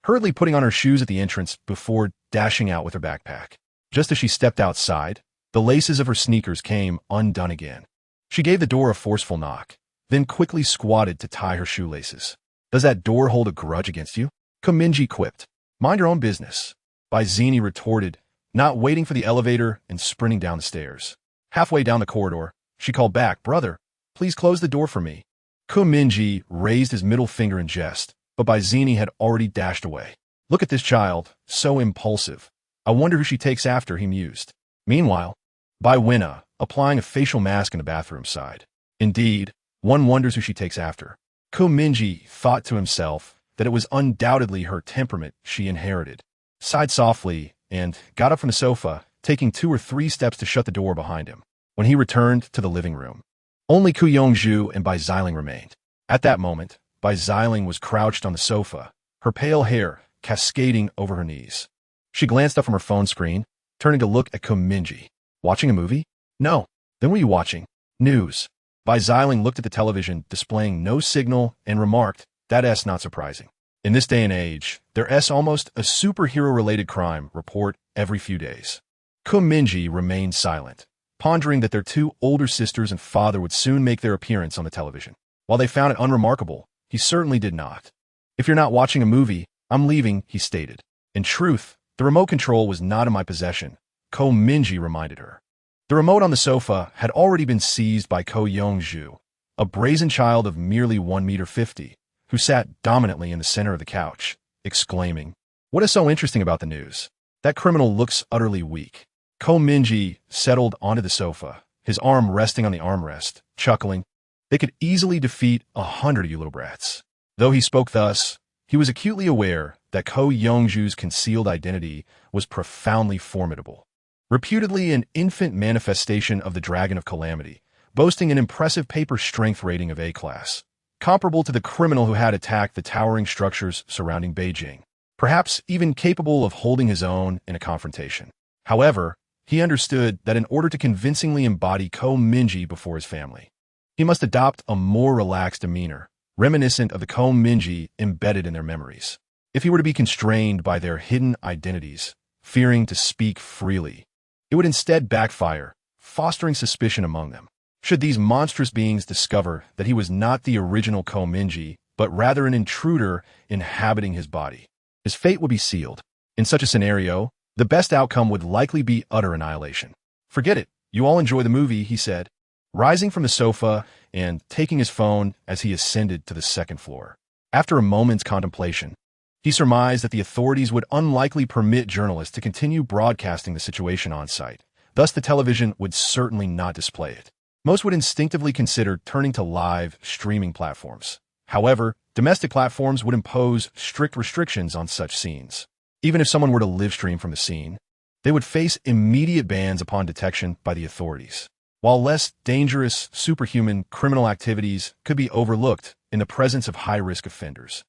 hurriedly putting on her shoes at the entrance before dashing out with her backpack. Just as she stepped outside, the laces of her sneakers came undone again. She gave the door a forceful knock, then quickly squatted to tie her shoelaces. "Does that door hold a grudge against you?" Mingye quipped. "Mind your own business," Bai Zini retorted, not waiting for the elevator and sprinting down the stairs. Halfway down the corridor, she called back, "Brother, please close the door for me." Mingye raised his middle finger in jest, but Bai Zini had already dashed away. "Look at this child, so impulsive. I wonder who she takes after," he mused. Meanwhile, Bai Winna, applying a facial mask in the bathroom, sighed. "Indeed, one wonders who she takes after." Mingye thought to himself that it was undoubtedly her temperament she inherited, sighed softly, and got up from the sofa, taking 2 or 3 steps to shut the door behind him. When he returned to the living room, only Ku Yongzhu and Bai Xiling remained. At that moment, Bai Xiling was crouched on the sofa, her pale hair cascading over her knees. She glanced up from her phone screen, turning to look at Mingye. "Watching a movie?" "No." "Then what are you watching?" "News." Bai Xiling looked at the television, displaying no signal, and remarked, "That's not surprising. In this day and age, there's almost a superhero-related crime report every few days." Mingye remained silent, pondering that their 2 older sisters and father would soon make their appearance on the television. While they found it unremarkable, he certainly did not. "If you're not watching a movie, I'm leaving," he stated. In truth, the remote control was not in my possession, Mingye reminded her. The remote on the sofa had already been seized by Ko Yongzhu, a brazen child of merely 1.50 meters, who sat dominantly in the center of the couch, exclaiming, "What is so interesting about the news? That criminal looks utterly weak." Mingye settled onto the sofa, his arm resting on the armrest, chuckling. "They could easily defeat 100 of you little brats." Though he spoke thus, he was acutely aware that Ko Yongzhu's concealed identity was profoundly formidable. Reputedly an infant manifestation of the Dragon of Calamity, boasting an impressive paper strength rating of A-class, comparable to the criminal who had attacked the towering structures surrounding Beijing, perhaps even capable of holding his own in a confrontation. However, he understood that in order to convincingly embody Mingye before his family, he must adopt a more relaxed demeanor, reminiscent of the Mingye embedded in their memories. If he were to be constrained by their hidden identities, fearing to speak freely, it would instead backfire, fostering suspicion among them. Should these monstrous beings discover that he was not the original Mingye, but rather an intruder inhabiting his body, his fate would be sealed. In such a scenario, the best outcome would likely be utter annihilation. "Forget it. You all enjoy the movie," he said, rising from the sofa and taking his phone as he ascended to the second floor. After a moment's contemplation, he surmised that the authorities would unlikely permit journalists to continue broadcasting the situation on site. Thus, the television would certainly not display it. Most would instinctively consider turning to live streaming platforms. However, domestic platforms would impose strict restrictions on such scenes. Even if someone were to live stream from the scene, they would face immediate bans upon detection by the authorities. While less dangerous, superhuman criminal activities could be overlooked in the presence of high-risk offenders,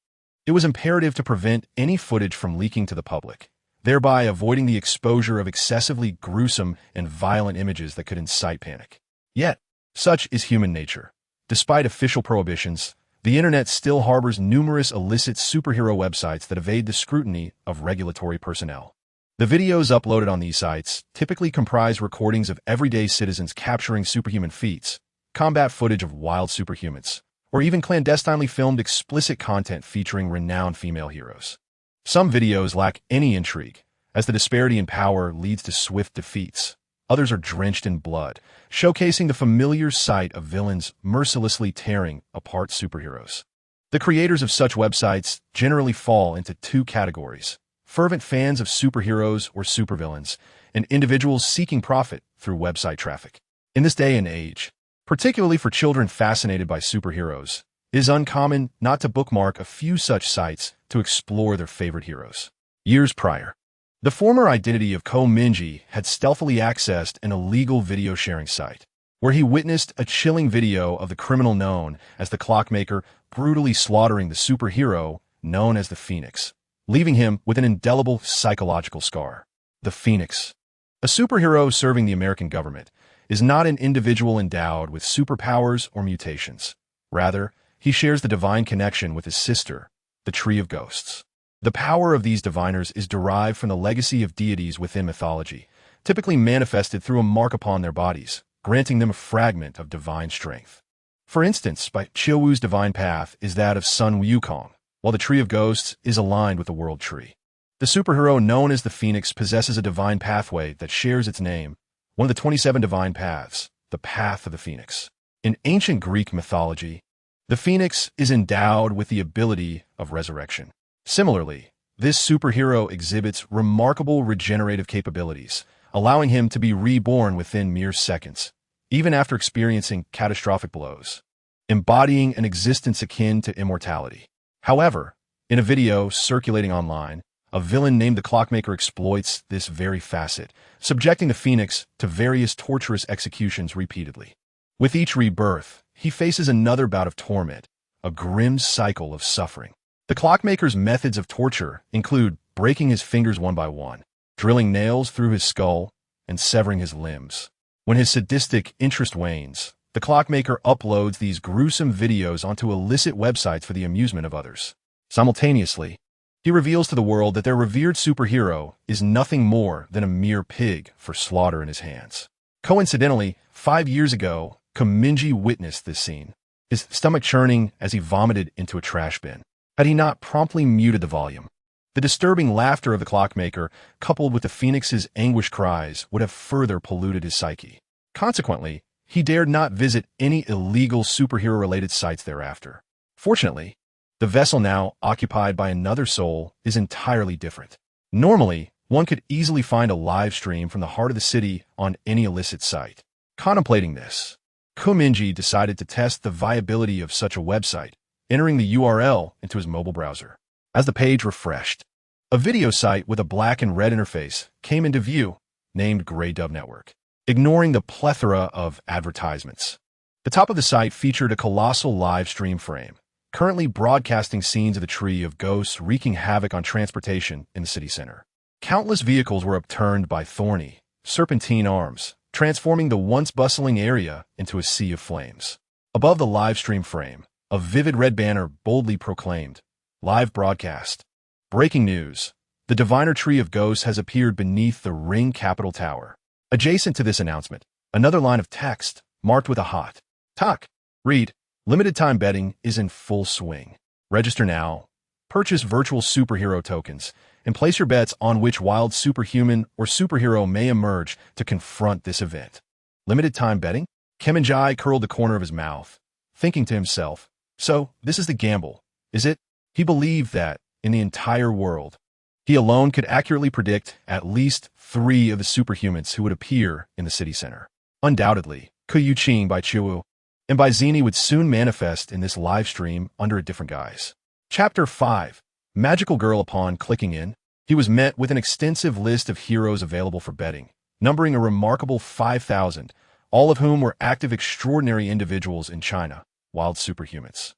it was imperative to prevent any footage from leaking to the public, thereby avoiding the exposure of excessively gruesome and violent images that could incite panic. Yet, such is human nature. Despite official prohibitions, the internet still harbors numerous illicit superhero websites that evade the scrutiny of regulatory personnel. The videos uploaded on these sites typically comprise recordings of everyday citizens capturing superhuman feats, combat footage of wild superhumans, or even clandestinely filmed explicit content featuring renowned female heroes. Some videos lack any intrigue, as the disparity in power leads to swift defeats. Others are drenched in blood, showcasing the familiar sight of villains mercilessly tearing apart superheroes. The creators of such websites generally fall into two categories: fervent fans of superheroes or supervillains, and individuals seeking profit through website traffic. In this day and age, particularly for children fascinated by superheroes, it is uncommon not to bookmark a few such sites to explore their favorite heroes. Years prior, the former identity of Mingye had stealthily accessed an illegal video sharing site, where he witnessed a chilling video of the criminal known as the Clockmaker brutally slaughtering the superhero known as the Phoenix, leaving him with an indelible psychological scar. The Phoenix, a superhero serving the American government, is not an individual endowed with superpowers or mutations. Rather, he shares the divine connection with his sister, the Tree of Ghosts. The power of these diviners is derived from the legacy of deities within mythology, typically manifested through a mark upon their bodies, granting them a fragment of divine strength. For instance, by Chiuwu's divine path is that of Sun Wukong, while the Tree of Ghosts is aligned with the World Tree. The superhero known as the Phoenix possesses a divine pathway that shares its name, one of the 27 divine paths, the Path of the Phoenix. In ancient Greek mythology, the Phoenix is endowed with the ability of resurrection. Similarly, this superhero exhibits remarkable regenerative capabilities, allowing him to be reborn within mere seconds, even after experiencing catastrophic blows, embodying an existence akin to immortality. However, in a video circulating online, a villain named the Clockmaker exploits this very facet, subjecting the Phoenix to various torturous executions repeatedly. With each rebirth, he faces another bout of torment, a grim cycle of suffering. The Clockmaker's methods of torture include breaking his fingers one by one, drilling nails through his skull, and severing his limbs. When his sadistic interest wanes, the Clockmaker uploads these gruesome videos onto illicit websites for the amusement of others. Simultaneously, he reveals to the world that their revered superhero is nothing more than a mere pig for slaughter in his hands. Coincidentally, 5 years ago, Mingye witnessed this scene, his stomach churning as he vomited into a trash bin. Had he not promptly muted the volume, the disturbing laughter of the Clockmaker, coupled with the Phoenix's anguished cries, would have further polluted his psyche. Consequently, he dared not visit any illegal superhero-related sites thereafter. Fortunately, the vessel now occupied by another soul is entirely different. Normally, one could easily find a live stream from the heart of the city on any illicit site. Contemplating this, Mingye decided to test the viability of such a website, entering the URL into his mobile browser. As the page refreshed, a video site with a black and red interface came into view, named Grey Dove Network. Ignoring the plethora of advertisements, the top of the site featured a colossal live stream frame, currently broadcasting scenes of the Tree of Ghosts wreaking havoc on transportation in the city center. Countless vehicles were upturned by thorny, serpentine arms, transforming the once bustling area into a sea of flames. Above the live stream frame, a vivid red banner boldly proclaimed, "Live broadcast. Breaking news. The diviner tree of ghosts has appeared beneath the Ring Capital Tower." Adjacent to this announcement, another line of text, marked with a hot talk, read, "Limited time betting is in full swing. Register now. Purchase virtual superhero tokens and place your bets on which wild superhuman or superhero may emerge to confront this event." Limited time betting? Mingye curled the corner of his mouth, thinking to himself, so this is the gamble, is it? He believed that, in the entire world, he alone could accurately predict at least 3 of the superhumans who would appear in the city center. Undoubtedly, Qing by Chiu and by Zini would soon manifest in this live stream under a different guise. Chapter 5. Magical Girl. Upon clicking in, he was met with an extensive list of heroes available for betting, numbering a remarkable 5,000, all of whom were active extraordinary individuals in China, wild superhumans.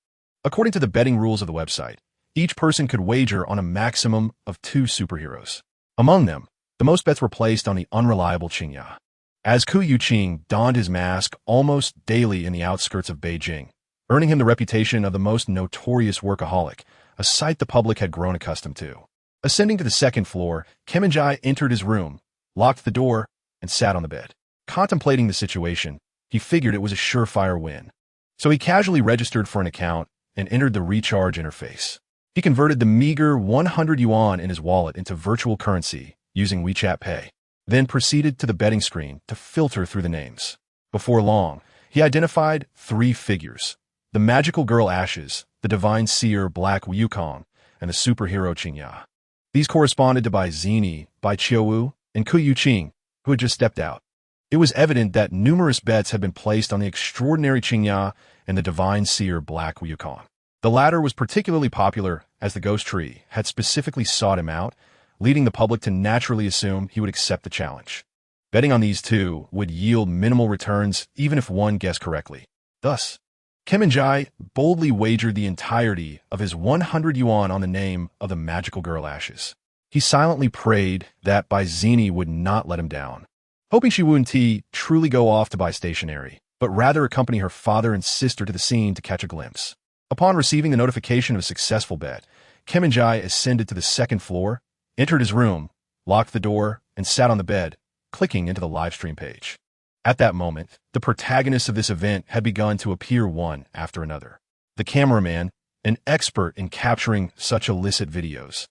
According to the betting rules of the website, each person could wager on a maximum of 2 superheroes. Among them, the most bets were placed on the unreliable Qingya. As Qing donned his mask almost daily in the outskirts of Beijing, earning him the reputation of the most notorious workaholic, a sight the public had grown accustomed to. Ascending to the second floor, Mingye entered his room, locked the door, and sat on the bed. Contemplating the situation, he figured it was a surefire win. So he casually registered for an account and entered the recharge interface. He converted the meager 100 yuan in his wallet into virtual currency using WeChat Pay, then proceeded to the betting screen to filter through the names. Before long, he identified 3 figures: the magical girl Ashes, the divine seer Black Wukong, and the superhero Qingya. These corresponded to Bai Zini, Bai Qiuwu, and Qing, who had just stepped out. It was evident that numerous bets had been placed on the extraordinary Qingya and the divine seer Black Wukong. The latter was particularly popular as the ghost tree had specifically sought him out, leading the public to naturally assume he would accept the challenge. Betting on these 2 would yield minimal returns even if one guessed correctly. Thus, Mingye boldly wagered the entirety of his 100 yuan on the name of the magical girl Ashes. He silently prayed that Bai Zini would not let him down, hoping she wouldn't truly go off to buy stationery, but rather accompany her father and sister to the scene to catch a glimpse. Upon receiving the notification of a successful bet, Mingye ascended to the second floor, entered his room, locked the door, and sat on the bed, clicking into the livestream page. At that moment, the protagonists of this event had begun to appear one after another. The cameraman, an expert in capturing such illicit videos,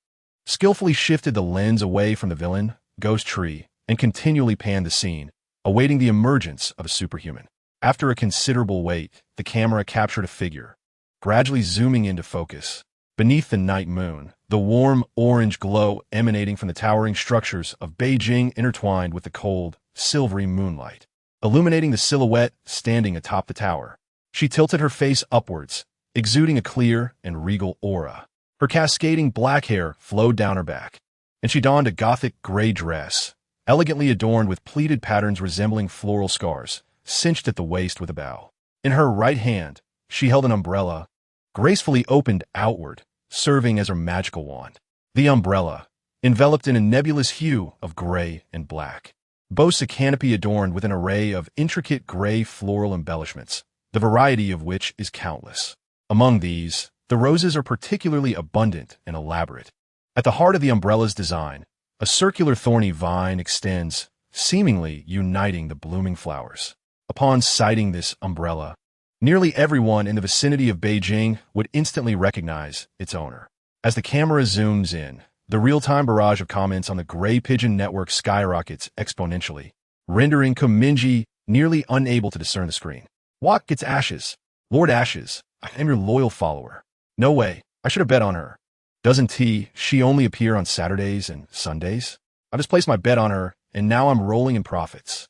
skillfully shifted the lens away from the villain, Ghost Tree, and continually panned the scene, awaiting the emergence of a superhuman. After a considerable wait, the camera captured a figure, gradually zooming into focus. Beneath the night moon, the warm orange glow emanating from the towering structures of Beijing intertwined with the cold, silvery moonlight, illuminating the silhouette standing atop the tower. She tilted her face upwards, exuding a clear and regal aura. Her cascading black hair flowed down her back, and she donned a gothic gray dress, elegantly adorned with pleated patterns resembling floral scars, cinched at the waist with a bow. In her right hand, she held an umbrella, gracefully opened outward, serving as her magical wand. The umbrella, enveloped in a nebulous hue of gray and black, boasts a canopy adorned with an array of intricate gray floral embellishments, the variety of which is countless. Among these, the roses are particularly abundant and elaborate. At the heart of the umbrella's design, a circular thorny vine extends, seemingly uniting the blooming flowers. Upon sighting this umbrella, nearly everyone in the vicinity of Beijing would instantly recognize its owner. As the camera zooms in, the real-time barrage of comments on the Gray Pigeon network skyrockets exponentially, rendering Mingye nearly unable to discern the screen. "What gets Ashes? Lord Ashes, I am your loyal follower. No way, I should have bet on her. Doesn't she only appear on Saturdays and Sundays? I just placed my bet on her, and now I'm rolling in profits.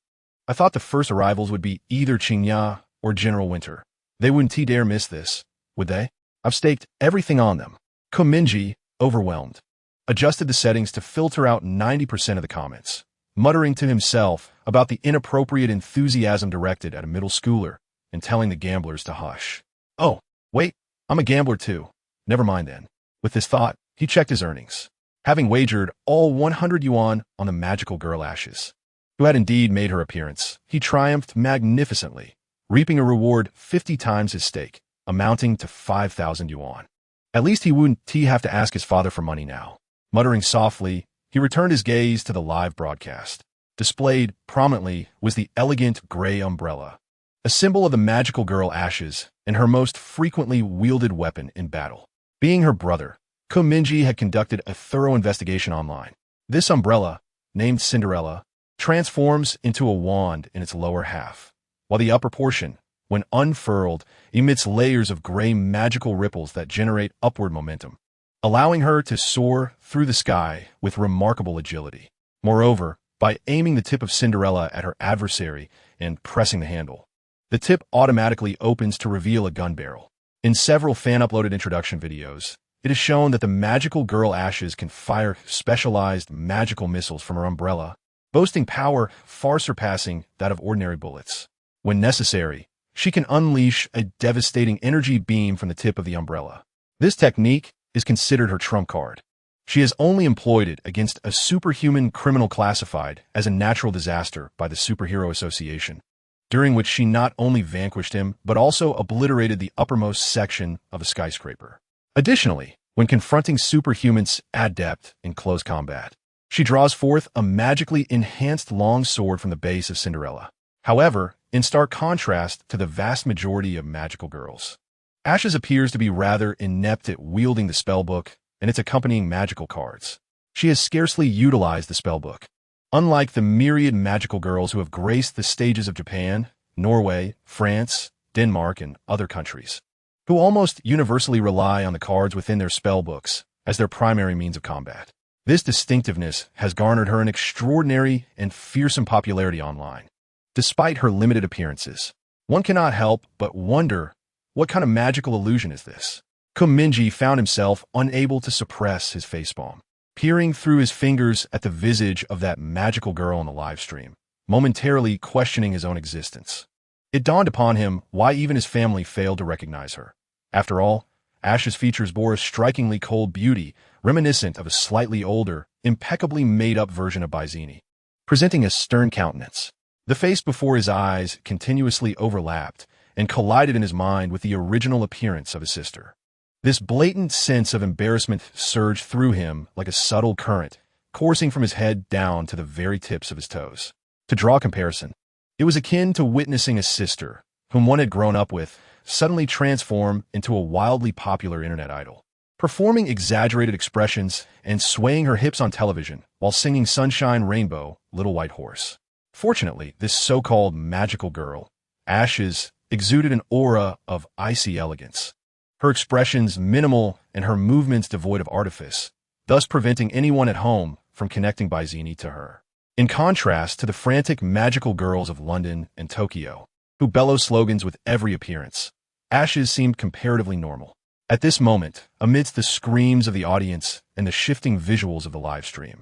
I thought the first arrivals would be either Qingya or General Winter. They wouldn't dare miss this, would they? I've staked everything on them." Mingye, overwhelmed, adjusted the settings to filter out 90% of the comments, muttering to himself about the inappropriate enthusiasm directed at a middle schooler and telling the gamblers to hush. "Oh, wait, I'm a gambler too. Never mind then." With this thought, he checked his earnings, having wagered all 100 yuan on the magical girl Ashes. who had indeed made her appearance, he triumphed magnificently, reaping a reward 50 times his stake, amounting to 5,000 yuan. At least he wouldn't have to ask his father for money now. Muttering softly, he returned his gaze to the live broadcast. Displayed prominently was the elegant gray umbrella, a symbol of the magical girl Ashes and her most frequently wielded weapon in battle. Being her brother, Mingye had conducted a thorough investigation online. This umbrella, named Cinderella, transforms into a wand in its lower half, while the upper portion, when unfurled, emits layers of gray magical ripples that generate upward momentum, allowing her to soar through the sky with remarkable agility. Moreover, by aiming the tip of Cinderella at her adversary and pressing the handle, the tip automatically opens to reveal a gun barrel. In several fan-uploaded introduction videos, it is shown that the magical girl Ashes can fire specialized magical missiles from her umbrella, boasting power far surpassing that of ordinary bullets. When necessary, she can unleash a devastating energy beam from the tip of the umbrella. This technique is considered her trump card. She has only employed it against a superhuman criminal classified as a natural disaster by the Superhero Association, during which she not only vanquished him, but also obliterated the uppermost section of a skyscraper. Additionally, when confronting superhumans adept in close combat, she draws forth a magically enhanced long sword from the base of Cinderella. However, in stark contrast to the vast majority of magical girls, Ashes appears to be rather inept at wielding the spellbook and its accompanying magical cards. She has scarcely utilized the spellbook. Unlike the myriad magical girls who have graced the stages of Japan, Norway, France, Denmark, and other countries, who almost universally rely on the cards within their spellbooks as their primary means of combat. This distinctiveness has garnered her an extraordinary and fearsome popularity online. Despite her limited appearances, one cannot help but wonder, what kind of magical illusion is this? Mingye found himself unable to suppress his facepalm, peering through his fingers at the visage of that magical girl in the live stream, momentarily questioning his own existence. It dawned upon him why even his family failed to recognize her. After all, Ash's features bore a strikingly cold beauty, reminiscent of a slightly older, impeccably made-up version of Baizini, presenting a stern countenance. The face before his eyes continuously overlapped and collided in his mind with the original appearance of his sister. This blatant sense of embarrassment surged through him like a subtle current, coursing from his head down to the very tips of his toes. To draw a comparison, it was akin to witnessing a sister, whom one had grown up with, suddenly transform into a wildly popular internet idol, performing exaggerated expressions and swaying her hips on television while singing Sunshine Rainbow, Little White Horse. Fortunately, this so-called magical girl, Ashes, exuded an aura of icy elegance, her expressions minimal and her movements devoid of artifice, thus preventing anyone at home from connecting Baizini to her. In contrast to the frantic magical girls of London and Tokyo, who bellow slogans with every appearance, Ashes seemed comparatively normal. At this moment, amidst the screams of the audience and the shifting visuals of the live stream,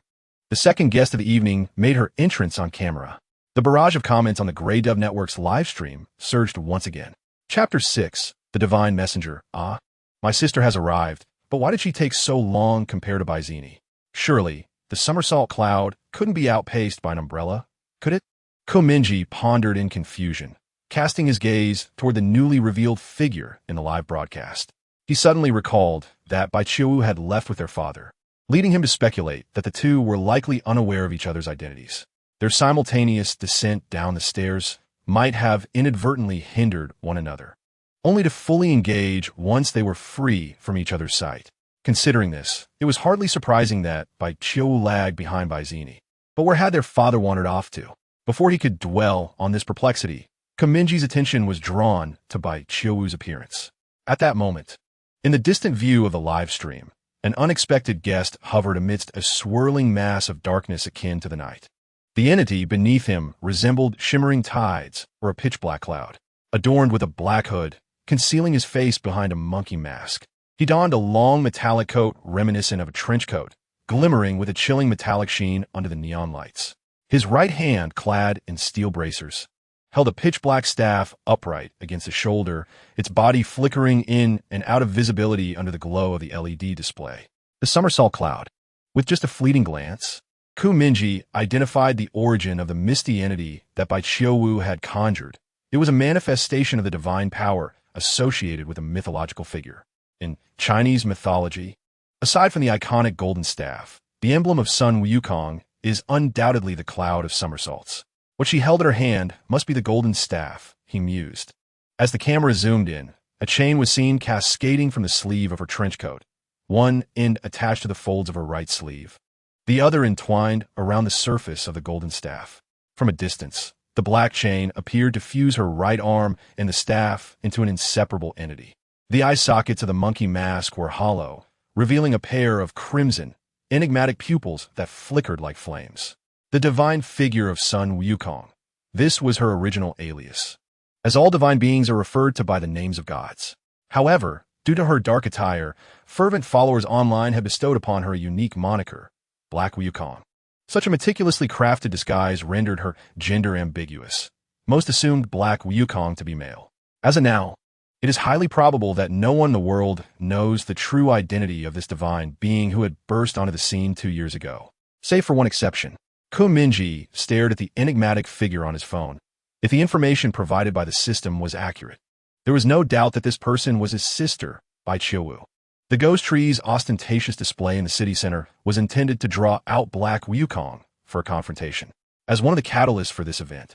the second guest of the evening made her entrance on camera. The barrage of comments on the Grey Dove Network's live stream surged once again. Chapter 6, The Divine Messenger. Ah, my sister has arrived, but why did she take so long compared to Baizini? Surely, the somersault cloud couldn't be outpaced by an umbrella, could it? Mingye pondered in confusion, casting his gaze toward the newly revealed figure in the live broadcast. He suddenly recalled that Bai Qiu had left with their father, leading him to speculate that the two were likely unaware of each other's identities. Their simultaneous descent down the stairs might have inadvertently hindered one another, only to fully engage once they were free from each other's sight. Considering this, it was hardly surprising that Bai Qiu lagged behind Baizini. But where had their father wandered off to? Before he could dwell on this perplexity, Mingye's attention was drawn to Bai Qiu's appearance. At that moment, in the distant view of the live stream, an unexpected guest hovered amidst a swirling mass of darkness akin to the night. The entity beneath him resembled shimmering tides or a pitch-black cloud, adorned with a black hood, concealing his face behind a monkey mask. He donned a long metallic coat reminiscent of a trench coat, glimmering with a chilling metallic sheen under the neon lights. His right hand, clad in steel bracers, held a pitch-black staff upright against his shoulder, its body flickering in and out of visibility under the glow of the LED display. The somersault cloud, with just a fleeting glance, Mingye identified the origin of the misty entity that Bai Qiuwu had conjured. It was a manifestation of the divine power associated with a mythological figure. In Chinese mythology, aside from the iconic golden staff, the emblem of Sun Wukong is undoubtedly the cloud of somersaults. What she held in her hand must be the golden staff, he mused. As the camera zoomed in, a chain was seen cascading from the sleeve of her trench coat, one end attached to the folds of her right sleeve, the other entwined around the surface of the golden staff. From a distance, the black chain appeared to fuse her right arm and the staff into an inseparable entity. The eye sockets of the monkey mask were hollow, revealing a pair of crimson, enigmatic pupils that flickered like flames. The divine figure of Sun Wukong. This was her original alias, as all divine beings are referred to by the names of gods. However, due to her dark attire, fervent followers online have bestowed upon her a unique moniker, Black Wukong. Such a meticulously crafted disguise rendered her gender ambiguous. Most assumed Black Wukong to be male. As of now, it is highly probable that no one in the world knows the true identity of this divine being who had burst onto the scene 2 years ago. Save for one exception. Mingye stared at the enigmatic figure on his phone. If the information provided by the system was accurate, there was no doubt that this person was his sister, Bai Qiuwu. The ghost tree's ostentatious display in the city center was intended to draw out Black Wukong for a confrontation. As one of the catalysts for this event,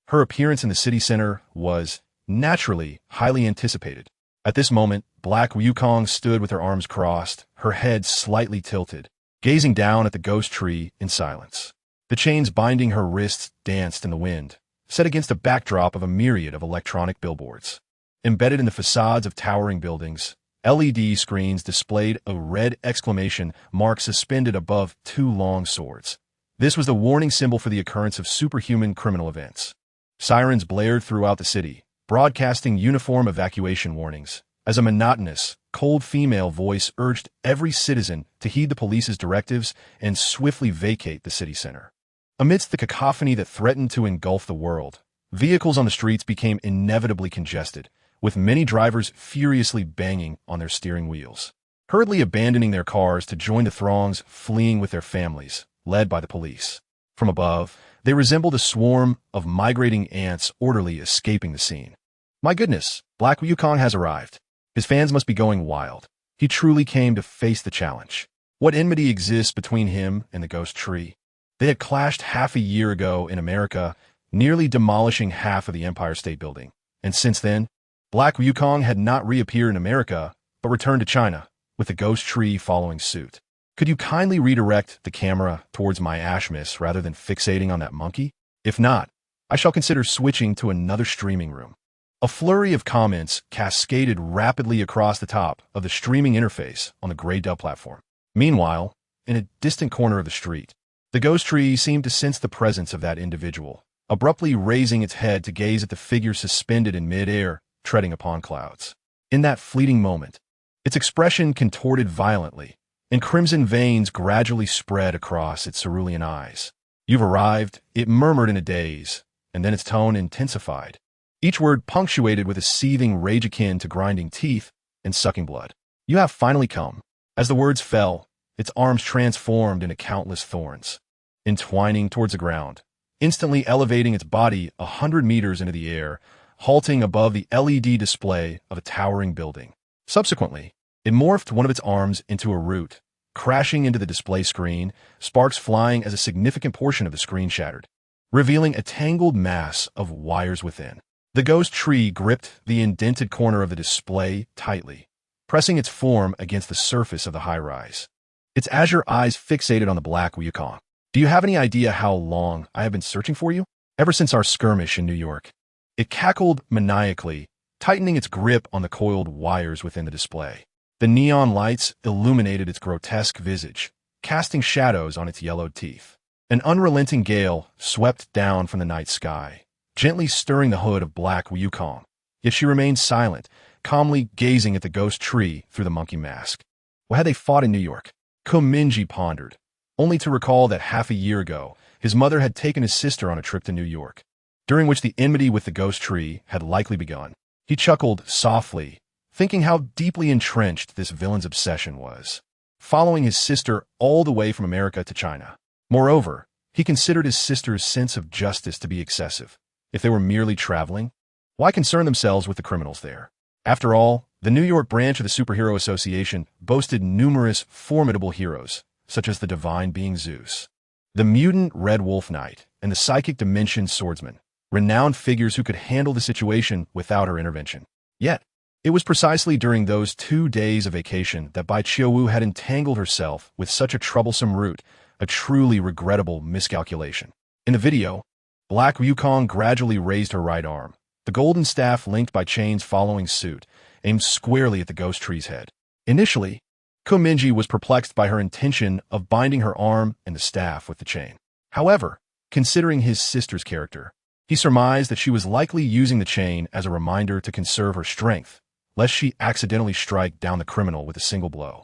her appearance in the city center was, naturally, highly anticipated. At this moment, Black Wukong stood with her arms crossed, her head slightly tilted, gazing down at the ghost tree in silence. The chains binding her wrists danced in the wind, set against a backdrop of a myriad of electronic billboards. Embedded in the facades of towering buildings, LED screens displayed a red exclamation mark suspended above 2 long swords. This was the warning symbol for the occurrence of superhuman criminal events. Sirens blared throughout the city, broadcasting uniform evacuation warnings, as a monotonous, cold female voice urged every citizen to heed the police's directives and swiftly vacate the city center. Amidst the cacophony that threatened to engulf the world, vehicles on the streets became inevitably congested, with many drivers furiously banging on their steering wheels, hurriedly abandoning their cars to join the throngs fleeing with their families, led by the police. From above, they resembled a swarm of migrating ants orderly escaping the scene. My goodness, Black Wukong has arrived. His fans must be going wild. He truly came to face the challenge. What enmity exists between him and the ghost tree? They had clashed half a year ago in America, nearly demolishing half of the Empire State Building. And since then, Black Wukong had not reappeared in America, but returned to China, with the ghost tree following suit. Could you kindly redirect the camera towards my ashmis rather than fixating on that monkey? If not, I shall consider switching to another streaming room. A flurry of comments cascaded rapidly across the top of the streaming interface on the gray dub platform. Meanwhile, in a distant corner of the street, the ghost tree seemed to sense the presence of that individual, abruptly raising its head to gaze at the figure suspended in mid-air, treading upon clouds. In that fleeting moment, its expression contorted violently, and crimson veins gradually spread across its cerulean eyes. You've arrived, it murmured in a daze, and then its tone intensified, each word punctuated with a seething rage akin to grinding teeth and sucking blood. You have finally come. As the words fell, its arms transformed into countless thorns, entwining towards the ground, instantly elevating its body 100 meters into the air, halting above the LED display of a towering building. Subsequently, it morphed one of its arms into a root, crashing into the display screen, sparks flying as a significant portion of the screen shattered, revealing a tangled mass of wires within. The ghost tree gripped the indented corner of the display tightly, pressing its form against the surface of the high-rise. Its azure eyes fixated on the Black Wukong. Do you have any idea how long I have been searching for you? Ever since our skirmish in New York. It cackled maniacally, tightening its grip on the coiled wires within the display. The neon lights illuminated its grotesque visage, casting shadows on its yellowed teeth. An unrelenting gale swept down from the night sky, gently stirring the hood of Black Wukong. Yet she remained silent, calmly gazing at the ghost tree through the monkey mask. Why had they fought in New York? Mingye pondered, only to recall that half a year ago, his mother had taken his sister on a trip to New York, during which the enmity with the ghost tree had likely begun. He chuckled softly, thinking how deeply entrenched this villain's obsession was, following his sister all the way from America to China. Moreover, he considered his sister's sense of justice to be excessive. If they were merely traveling, why concern themselves with the criminals there? After all, the New York branch of the Superhero Association boasted numerous formidable heroes, such as the divine being Zeus, the mutant Red Wolf Knight, and the psychic dimension swordsman, renowned figures who could handle the situation without her intervention. Yet, it was precisely during those 2 days of vacation that Bai Qiuwu had entangled herself with such a troublesome route, a truly regrettable miscalculation. In the video, Black Wukong gradually raised her right arm, the golden staff linked by chains following suit, aimed squarely at the ghost tree's head. Initially, Mingye was perplexed by her intention of binding her arm and the staff with the chain. However, considering his sister's character, he surmised that she was likely using the chain as a reminder to conserve her strength, lest she accidentally strike down the criminal with a single blow.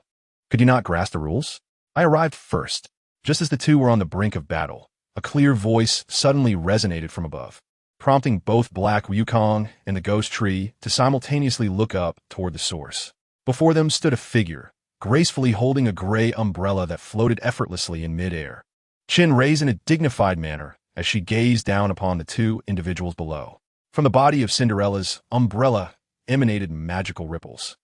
Could he not grasp the rules? I arrived first. Just as the two were on the brink of battle, a clear voice suddenly resonated from above, prompting both Black Wukong and the ghost tree to simultaneously look up toward the source. Before them stood a figure, gracefully holding a gray umbrella that floated effortlessly in midair, chin raised in a dignified manner as she gazed down upon the two individuals below. From the body of Cinderella's umbrella emanated magical ripples,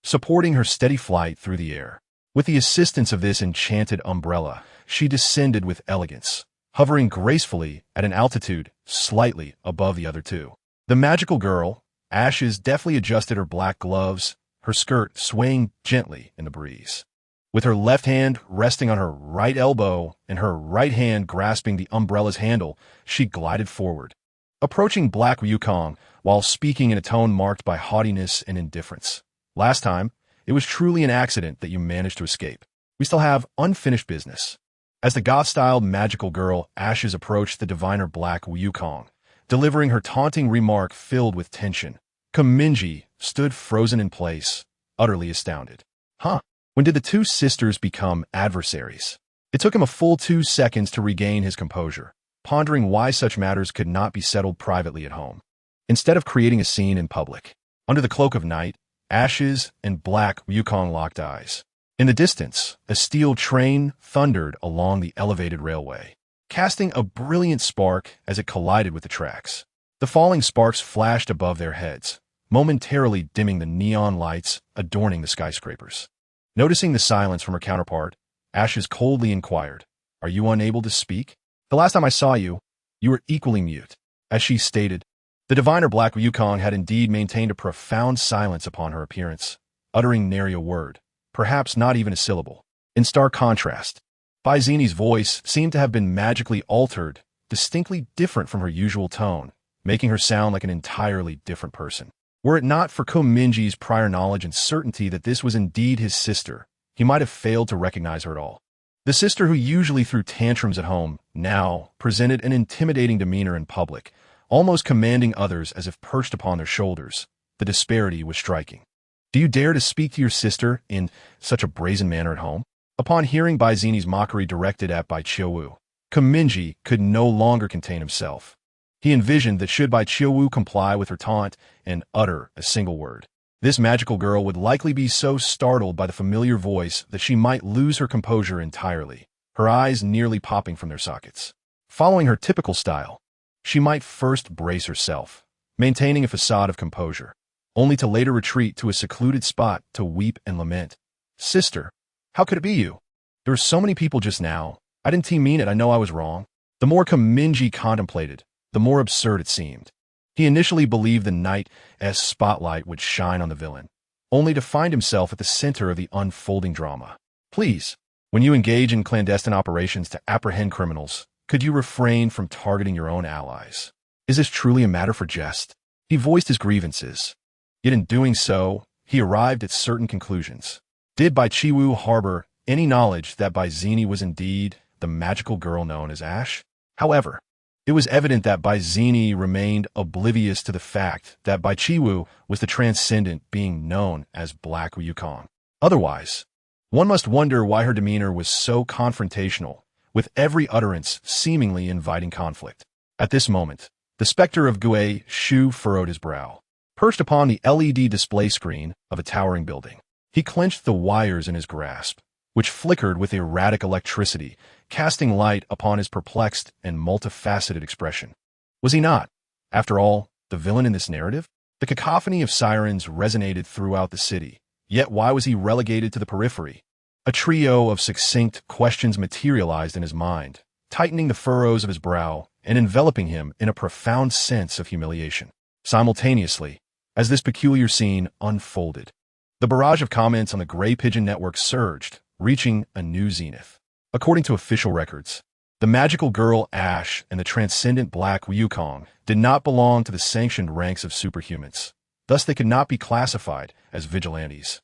supporting her steady flight through the air. With the assistance of this enchanted umbrella, she descended with elegance, hovering gracefully at an altitude slightly above the other two. The magical girl, Ashes, deftly adjusted her black gloves, her skirt swaying gently in the breeze. With her left hand resting on her right elbow and her right hand grasping the umbrella's handle, she glided forward, approaching Black Wukong while speaking in a tone marked by haughtiness and indifference. Last time, it was truly an accident that you managed to escape. We still have unfinished business. As the goth-styled magical girl Ashes approached the diviner Black Wukong, delivering her taunting remark filled with tension, Mingye stood frozen in place, utterly astounded. Huh? When did the two sisters become adversaries? It took him a full 2 seconds to regain his composure, pondering why such matters could not be settled privately at home. Instead of creating a scene in public, under the cloak of night, Ashes and Black Wukong locked eyes. In the distance, a steel train thundered along the elevated railway, casting a brilliant spark as it collided with the tracks. The falling sparks flashed above their heads, momentarily dimming the neon lights adorning the skyscrapers. Noticing the silence from her counterpart, Ashes coldly inquired, "Are you unable to speak? The last time I saw you, you were equally mute." As she stated, the diviner Black Wukong had indeed maintained a profound silence upon her appearance, uttering nary a word, perhaps not even a syllable. In stark contrast, Bai Zini's voice seemed to have been magically altered, distinctly different from her usual tone, making her sound like an entirely different person. Were it not for Mingye's prior knowledge and certainty that this was indeed his sister, he might have failed to recognize her at all. The sister who usually threw tantrums at home now presented an intimidating demeanor in public, almost commanding others as if perched upon their shoulders. The disparity was striking. "Do you dare to speak to your sister in such a brazen manner at home?" Upon hearing Bai Zini's mockery directed at Bai Qiuwu, Mingye could no longer contain himself. He envisioned that should Bai Qiuwu comply with her taunt and utter a single word, this magical girl would likely be so startled by the familiar voice that she might lose her composure entirely, her eyes nearly popping from their sockets. Following her typical style, she might first brace herself, maintaining a facade of composure, only to later retreat to a secluded spot to weep and lament. "Sister, how could it be you? There were so many people just now. I didn't mean it. I know I was wrong." The more Mingye contemplated, the more absurd it seemed. He initially believed the knight's spotlight would shine on the villain, only to find himself at the center of the unfolding drama. "Please, when you engage in clandestine operations to apprehend criminals, could you refrain from targeting your own allies? Is this truly a matter for jest?" He voiced his grievances. Yet in doing so, he arrived at certain conclusions. Did Bai Qiuwu harbor any knowledge that Bai Zini was indeed the magical girl known as Ash? However, it was evident that Bai Zini remained oblivious to the fact that Bai Qiuwu was the transcendent being known as Black Wukong. Otherwise, one must wonder why her demeanor was so confrontational, with every utterance seemingly inviting conflict. At this moment, the specter of Gue Shu furrowed his brow. Perched upon the LED display screen of a towering building, he clenched the wires in his grasp, which flickered with erratic electricity, casting light upon his perplexed and multifaceted expression. Was he not, after all, the villain in this narrative? The cacophony of sirens resonated throughout the city, yet why was he relegated to the periphery? A trio of succinct questions materialized in his mind, tightening the furrows of his brow and enveloping him in a profound sense of humiliation. Simultaneously, as this peculiar scene unfolded, the barrage of comments on the Gray Pigeon network surged, reaching a new zenith. According to official records, the magical girl Ash and the transcendent black Wukong did not belong to the sanctioned ranks of superhumans. Thus they could not be classified as vigilantes,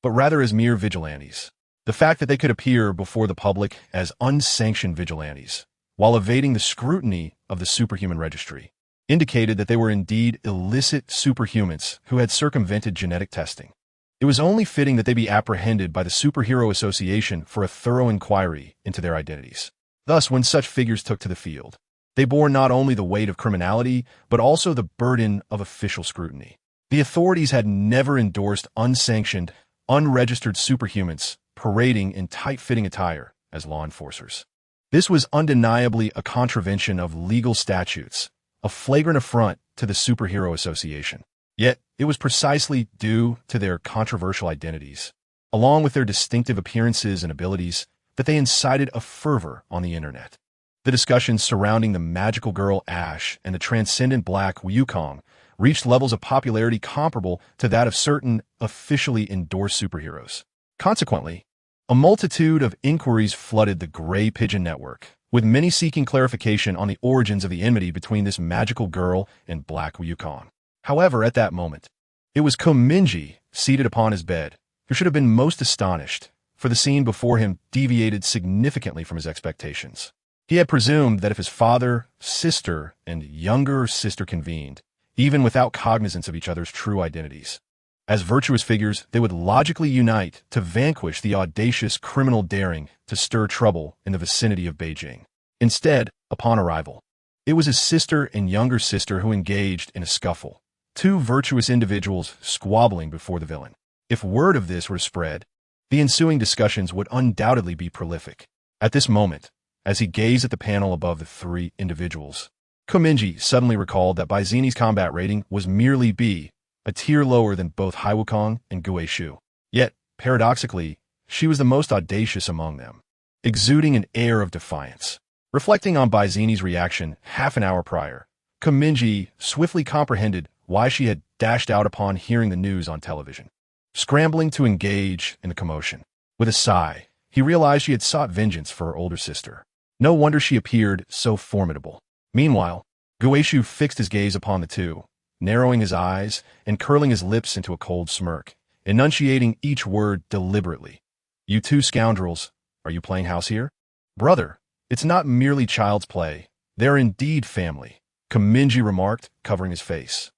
but rather as mere vigilantes. The fact that they could appear before the public as unsanctioned vigilantes, while evading the scrutiny of the superhuman registry, indicated that they were indeed illicit superhumans who had circumvented genetic testing. It was only fitting that they be apprehended by the Superhero Association for a thorough inquiry into their identities. Thus, when such figures took to the field, they bore not only the weight of criminality, but also the burden of official scrutiny. The authorities had never endorsed unsanctioned, unregistered superhumans parading in tight-fitting attire as law enforcers. This was undeniably a contravention of legal statutes, a flagrant affront to the Superhero Association. Yet, it was precisely due to their controversial identities, along with their distinctive appearances and abilities, that they incited a fervor on the internet. The discussions surrounding the magical girl Ash and the transcendent black Wukong reached levels of popularity comparable to that of certain officially endorsed superheroes. Consequently, a multitude of inquiries flooded the Gray Pigeon network, with many seeking clarification on the origins of the enmity between this magical girl and black Wukong. However, at that moment, it was Mingye, seated upon his bed, who should have been most astonished, for the scene before him deviated significantly from his expectations. He had presumed that if his father, sister, and younger sister convened, even without cognizance of each other's true identities, as virtuous figures, they would logically unite to vanquish the audacious criminal daring to stir trouble in the vicinity of Beijing. Instead, upon arrival, it was his sister and younger sister who engaged in a scuffle, two virtuous individuals squabbling before the villain. If word of this were spread, the ensuing discussions would undoubtedly be prolific. At this moment, as he gazed at the panel above the three individuals, Mingye suddenly recalled that Baizini's combat rating was merely B, a tier lower than both Hai Wukong and Gue Shu. Yet, paradoxically, she was the most audacious among them, exuding an air of defiance. Reflecting on Baizini's reaction half an hour prior, Mingye swiftly comprehended why she had dashed out upon hearing the news on television. Scrambling to engage in the commotion, with a sigh, he realized she had sought vengeance for her older sister. No wonder she appeared so formidable. Meanwhile, Gue Shu fixed his gaze upon the two, narrowing his eyes and curling his lips into a cold smirk, enunciating each word deliberately. "You two scoundrels, are you playing house here? Brother, it's not merely child's play. They're indeed family," Mingye remarked, covering his face.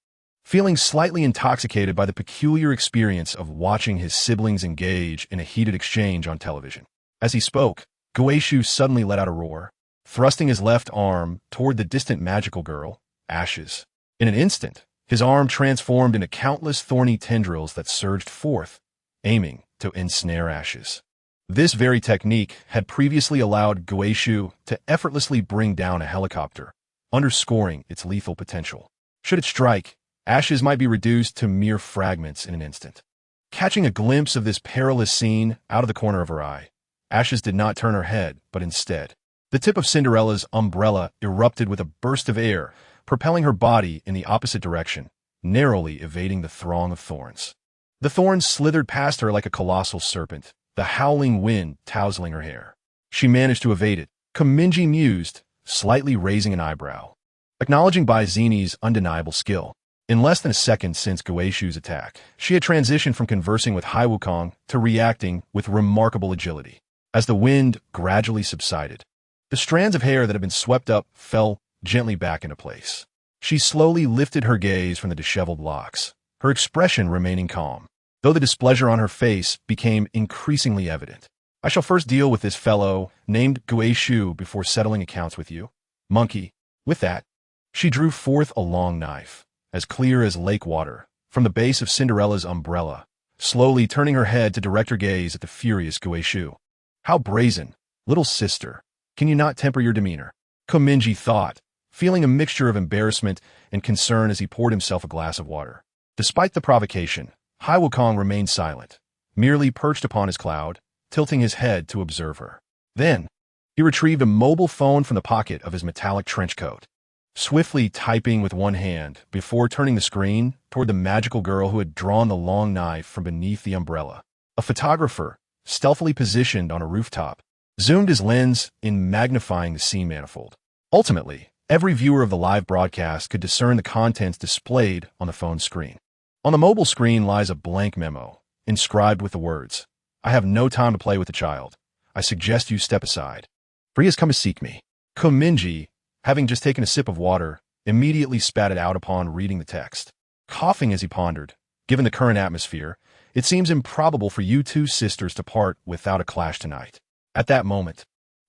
Feeling slightly intoxicated by the peculiar experience of watching his siblings engage in a heated exchange on television. As he spoke, Gue Shu suddenly let out a roar, thrusting his left arm toward the distant magical girl, Ash's. In an instant, his arm transformed into countless thorny tendrils that surged forth, aiming to ensnare Ash's. This very technique had previously allowed Gue Shu to effortlessly bring down a helicopter, underscoring its lethal potential. Should it strike, Ashes might be reduced to mere fragments in an instant. Catching a glimpse of this perilous scene out of the corner of her eye, Ashes did not turn her head, but instead, the tip of Cinderella's umbrella erupted with a burst of air, propelling her body in the opposite direction, narrowly evading the throng of thorns. The thorns slithered past her like a colossal serpent, the howling wind tousling her hair. She managed to evade it, Mingye mused, slightly raising an eyebrow. Acknowledging Baizini's undeniable skill, in less than a second since Gue Shu's attack, she had transitioned from conversing with Hai Wukong to reacting with remarkable agility. As the wind gradually subsided, the strands of hair that had been swept up fell gently back into place. She slowly lifted her gaze from the disheveled locks, her expression remaining calm, though the displeasure on her face became increasingly evident. "I shall first deal with this fellow named Gue Shu before settling accounts with you, monkey." With that, she drew forth a long knife, as clear as lake water, from the base of Cinderella's umbrella, slowly turning her head to direct her gaze at the furious Gue Shu. How brazen. Little sister. Can you not temper your demeanor? Mingye thought, feeling a mixture of embarrassment and concern as he poured himself a glass of water. Despite the provocation, Wukong remained silent, merely perched upon his cloud, tilting his head to observe her. Then, he retrieved a mobile phone from the pocket of his metallic trench coat, swiftly typing with one hand before turning the screen toward the magical girl who had drawn the long knife from beneath the umbrella. A photographer, stealthily positioned on a rooftop, zoomed his lens in magnifying the scene manifold. Ultimately, every viewer of the live broadcast could discern the contents displayed on the phone screen. On the mobile screen lies a blank memo, inscribed with the words, "I have no time to play with the child. I suggest you step aside. For he has come to seek me." Mingye, having just taken a sip of water, immediately spat it out upon reading the text. Coughing as he pondered, given the current atmosphere, it seems improbable for you two sisters to part without a clash tonight. At that moment,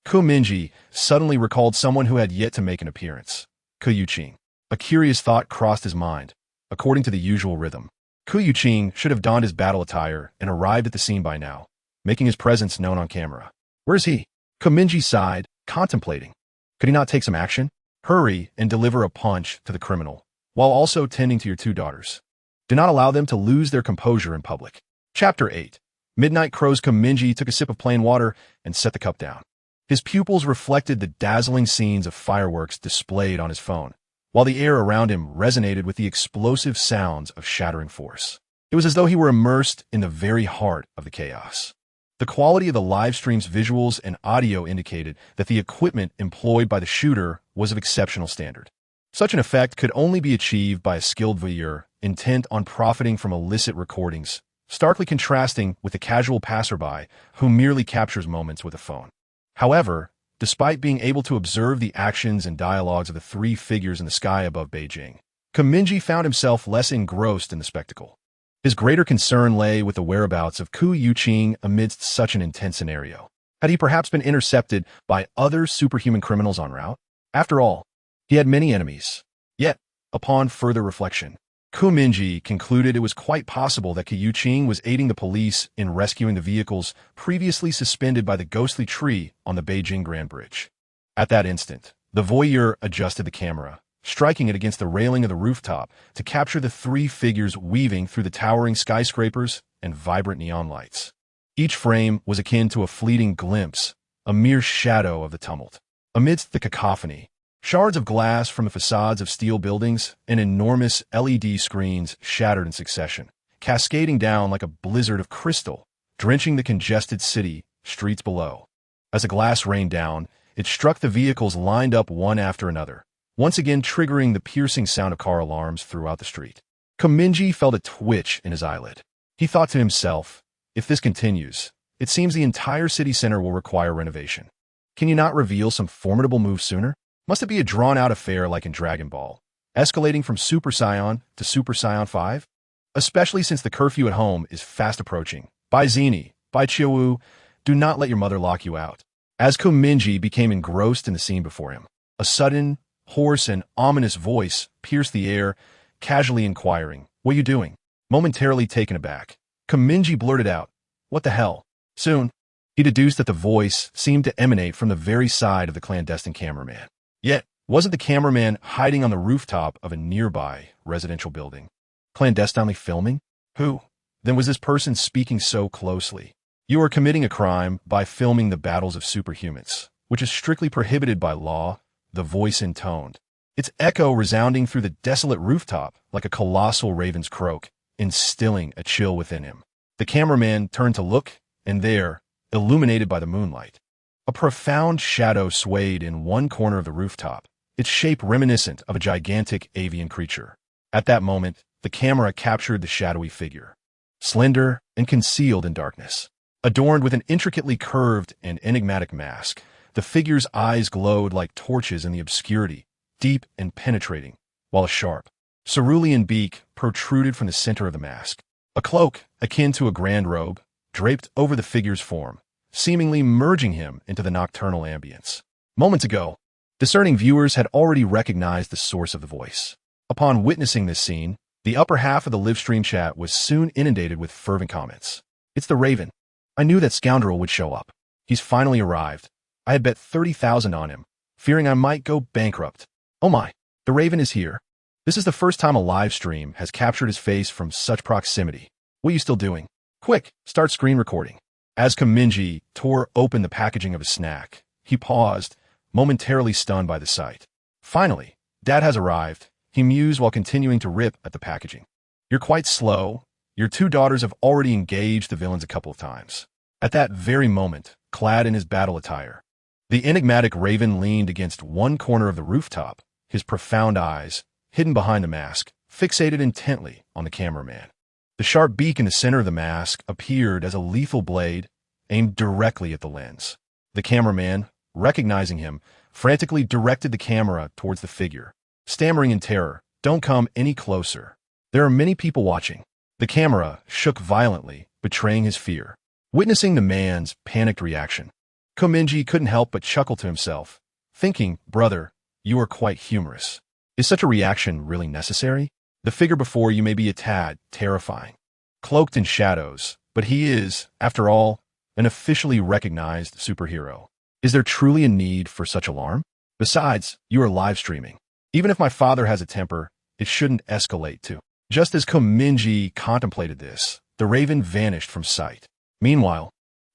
Mingye suddenly recalled someone who had yet to make an appearance, Yuqing. A curious thought crossed his mind. According to the usual rhythm, Yuqing should have donned his battle attire and arrived at the scene by now, making his presence known on camera. Where is he? Mingye sighed, contemplating. Could he not take some action? Hurry and deliver a punch to the criminal, while also tending to your two daughters. Do not allow them to lose their composure in public. Chapter 8. Midnight Crow's Mingye took a sip of plain water and set the cup down. His pupils reflected the dazzling scenes of fireworks displayed on his phone, while the air around him resonated with the explosive sounds of shattering force. It was as though he were immersed in the very heart of the chaos. The quality of the live stream's visuals and audio indicated that the equipment employed by the shooter was of exceptional standard. Such an effect could only be achieved by a skilled viewer intent on profiting from illicit recordings, starkly contrasting with the casual passerby who merely captures moments with a phone. However, despite being able to observe the actions and dialogues of the three figures in the sky above Beijing, Mingye found himself less engrossed in the spectacle. His greater concern lay with the whereabouts of Yuqing amidst such an intense scenario. Had he perhaps been intercepted by other superhuman criminals en route? After all, he had many enemies. Yet, upon further reflection, Mingye concluded it was quite possible that Yuqing was aiding the police in rescuing the vehicles previously suspended by the ghostly tree on the Beijing Grand Bridge. At that instant, the voyeur adjusted the camera, striking it against the railing of the rooftop to capture the three figures weaving through the towering skyscrapers and vibrant neon lights. Each frame was akin to a fleeting glimpse, a mere shadow of the tumult. Amidst the cacophony, shards of glass from the facades of steel buildings and enormous LED screens shattered in succession, cascading down like a blizzard of crystal, drenching the congested city streets below. As the glass rained down, it struck the vehicles lined up one after another, once again triggering the piercing sound of car alarms throughout the street. Mingye felt a twitch in his eyelid. He thought to himself, if this continues, it seems the entire city center will require renovation. Can you not reveal some formidable move sooner? Must it be a drawn-out affair like in Dragon Ball, escalating from Super Saiyan to Super Saiyan 5? Especially since the curfew at home is fast approaching. By Zini, by Chiawu, do not let your mother lock you out. As Mingye became engrossed in the scene before him, a sudden, hoarse and ominous voice pierced the air, casually inquiring, "What are you doing?" Momentarily taken aback, Mingye blurted out, "What the hell?" Soon, he deduced that the voice seemed to emanate from the very side of the clandestine cameraman. Yet, wasn't the cameraman hiding on the rooftop of a nearby residential building, clandestinely filming? Who, then, was this person speaking so closely? You are committing a crime by filming the battles of superhumans, which is strictly prohibited by law, the voice intoned, its echo resounding through the desolate rooftop like a colossal raven's croak, instilling a chill within him. The cameraman turned to look, and there, illuminated by the moonlight, a profound shadow swayed in one corner of the rooftop, its shape reminiscent of a gigantic avian creature. At that moment, the camera captured the shadowy figure, slender and concealed in darkness. Adorned with an intricately curved and enigmatic mask, the figure's eyes glowed like torches in the obscurity, deep and penetrating, while a sharp, cerulean beak protruded from the center of the mask. A cloak, akin to a grand robe, draped over the figure's form, seemingly merging him into the nocturnal ambience. Moments ago, discerning viewers had already recognized the source of the voice. Upon witnessing this scene, the upper half of the live stream chat was soon inundated with fervent comments. "It's the Raven. I knew that scoundrel would show up. He's finally arrived. I had bet 30,000 on him, fearing I might go bankrupt. Oh my, the Raven is here. This is the first time a live stream has captured his face from such proximity. What are you still doing? Quick, start screen recording. As Mingye tore open the packaging of his snack, he paused, momentarily stunned by the sight. Finally, Dad has arrived, he mused while continuing to rip at the packaging. You're quite slow. Your two daughters have already engaged the villains a couple of times. At that very moment, clad in his battle attire, the enigmatic Raven leaned against one corner of the rooftop, his profound eyes, hidden behind the mask, fixated intently on the cameraman. The sharp beak in the center of the mask appeared as a lethal blade aimed directly at the lens. The cameraman, recognizing him, frantically directed the camera towards the figure, stammering in terror, "Don't come any closer. There are many people watching." The camera shook violently, betraying his fear. Witnessing the man's panicked reaction, Mingye couldn't help but chuckle to himself, thinking, "Brother, you are quite humorous. Is such a reaction really necessary? The figure before you may be a tad terrifying, cloaked in shadows, but he is, after all, an officially recognized superhero. Is there truly a need for such alarm? Besides, you are live streaming. Even if my father has a temper, it shouldn't escalate to." Just as Mingye contemplated this, the Raven vanished from sight. Meanwhile,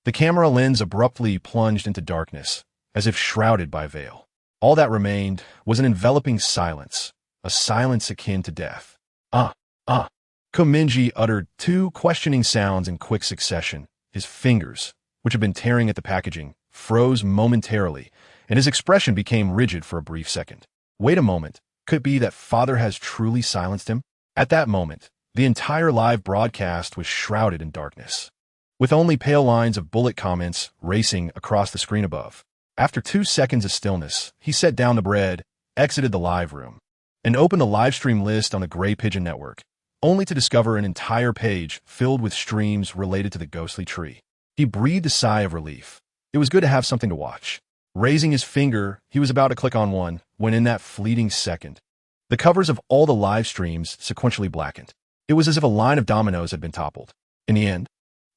the camera lens abruptly plunged into darkness, as if shrouded by a veil. All that remained was an enveloping silence, a silence akin to death. Mingye uttered two questioning sounds in quick succession. His fingers, which had been tearing at the packaging, froze momentarily, and his expression became rigid for a brief second. Wait a moment, could it be that father has truly silenced him? At that moment, the entire live broadcast was shrouded in darkness, with only pale lines of bullet comments racing across the screen above. After 2 seconds of stillness, he set down the bread, exited the live room, and opened the live stream list on the Gray Pigeon Network, only to discover an entire page filled with streams related to the ghostly tree. He breathed a sigh of relief. It was good to have something to watch. Raising his finger, he was about to click on one, when in that fleeting second, the covers of all the live streams sequentially blackened. It was as if a line of dominoes had been toppled. In the end,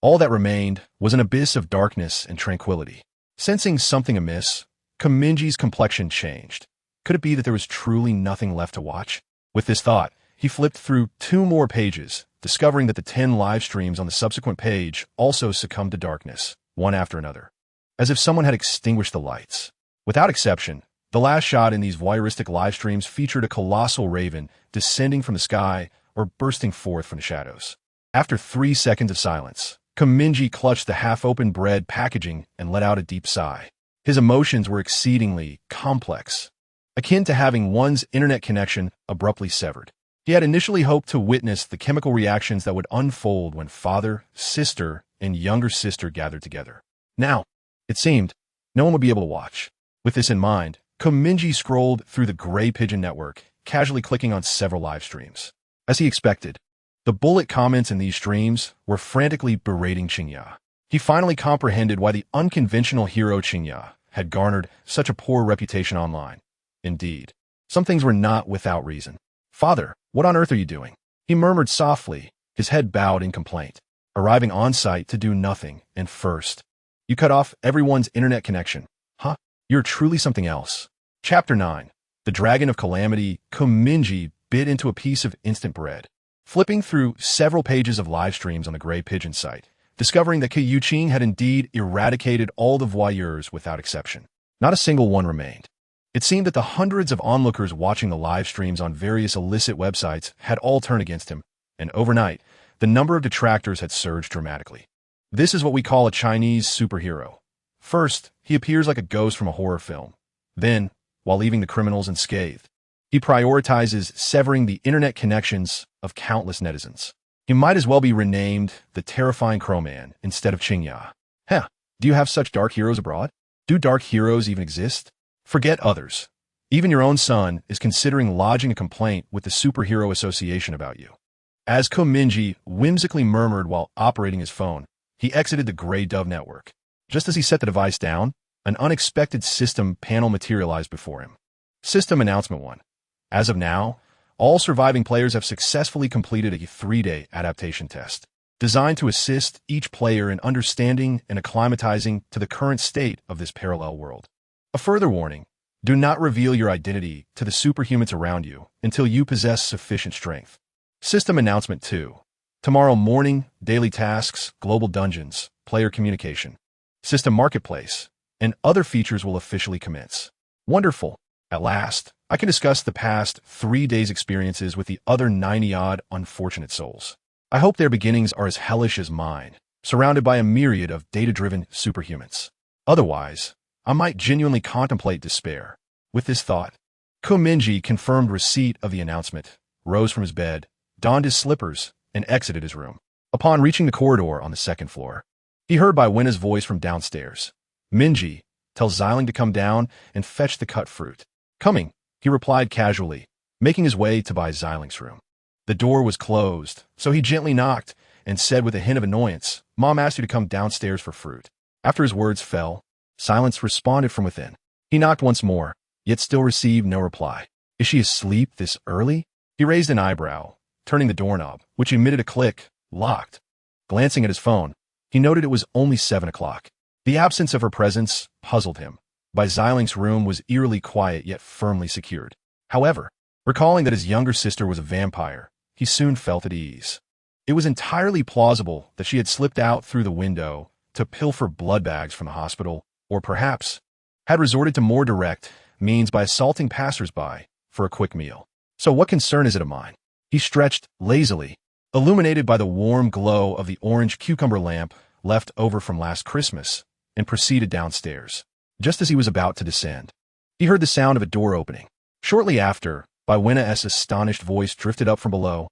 all that remained was an abyss of darkness and tranquility. Sensing something amiss, Mingye's complexion changed. Could it be that there was truly nothing left to watch? With this thought, he flipped through 2 more pages, discovering that the 10 live streams on the subsequent page also succumbed to darkness, one after another, as if someone had extinguished the lights. Without exception, the last shot in these voyeuristic live streams featured a colossal raven descending from the sky or bursting forth from the shadows. After 3 seconds of silence, Mingye clutched the half-open bread packaging and let out a deep sigh. His emotions were exceedingly complex, akin to having one's internet connection abruptly severed. He had initially hoped to witness the chemical reactions that would unfold when father, sister, and younger sister gathered together. Now, it seemed, no one would be able to watch. With this in mind, Mingye scrolled through the Gray Pigeon Network, casually clicking on several live streams. As he expected, the bullet comments in these streams were frantically berating Mingye. He finally comprehended why the unconventional hero Mingye had garnered such a poor reputation online. Indeed, some things were not without reason. "Father, what on earth are you doing?" he murmured softly, his head bowed in complaint. "Arriving on site to do nothing, and first, you cut off everyone's internet connection. Huh? You're truly something else." Chapter 9. The Dragon of Calamity. Mingye bit into a piece of instant bread, flipping through several pages of live streams on the Gray Pigeon site, discovering that Yuqing had indeed eradicated all the voyeurs without exception. Not a single one remained. It seemed that the hundreds of onlookers watching the live streams on various illicit websites had all turned against him, and overnight, the number of detractors had surged dramatically. This is what we call a Chinese superhero. First, he appears like a ghost from a horror film. Then, while leaving the criminals unscathed, he prioritizes severing the internet connections of countless netizens. He might as well be renamed the Terrifying Crowman instead of Mingye. Heh, do you have such dark heroes abroad? Do dark heroes even exist? Forget others. Even your own son is considering lodging a complaint with the Superhero Association about you. As Mingye whimsically murmured while operating his phone, he exited the Grey Dove network. Just as he set the device down, an unexpected system panel materialized before him. System Announcement 1. As of now, all surviving players have successfully completed a 3-day adaptation test. designed to assist each player in understanding and acclimatizing to the current state of this parallel world. A further warning: do not reveal your identity to the superhumans around you until you possess sufficient strength. System Announcement 2. Tomorrow morning, daily tasks, global dungeons, player communication, system marketplace, and other features will officially commence. Wonderful. At last, I can discuss the past 3 days' experiences with the other 90-odd unfortunate souls. I hope their beginnings are as hellish as mine, surrounded by a myriad of data-driven superhumans. Otherwise, I might genuinely contemplate despair. With this thought, Mingye confirmed receipt of the announcement, rose from his bed, donned his slippers, and exited his room. Upon reaching the corridor on the second floor, he heard Wenna's voice from downstairs. Mingye, tell Xiling to come down and fetch the cut fruit. Coming, he replied casually, making his way to Xiling's room. The door was closed, so he gently knocked and said with a hint of annoyance, "Mom asked you to come downstairs for fruit." After his words fell, silence responded from within. He knocked once more, yet still received no reply. Is she asleep this early? He raised an eyebrow, turning the doorknob, which emitted a click, locked. Glancing at his phone, he noted it was only 7 o'clock. The absence of her presence puzzled him. Xiling's room was eerily quiet yet firmly secured. However, recalling that his younger sister was a vampire, he soon felt at ease. It was entirely plausible that she had slipped out through the window to pilfer blood bags from the hospital, or perhaps had resorted to more direct means by assaulting passersby for a quick meal. So what concern is it of mine? He stretched lazily, illuminated by the warm glow of the orange cucumber lamp left over from last Christmas, and proceeded downstairs. Just as he was about to descend, he heard the sound of a door opening. Shortly after, Wenna's astonished voice drifted up from below.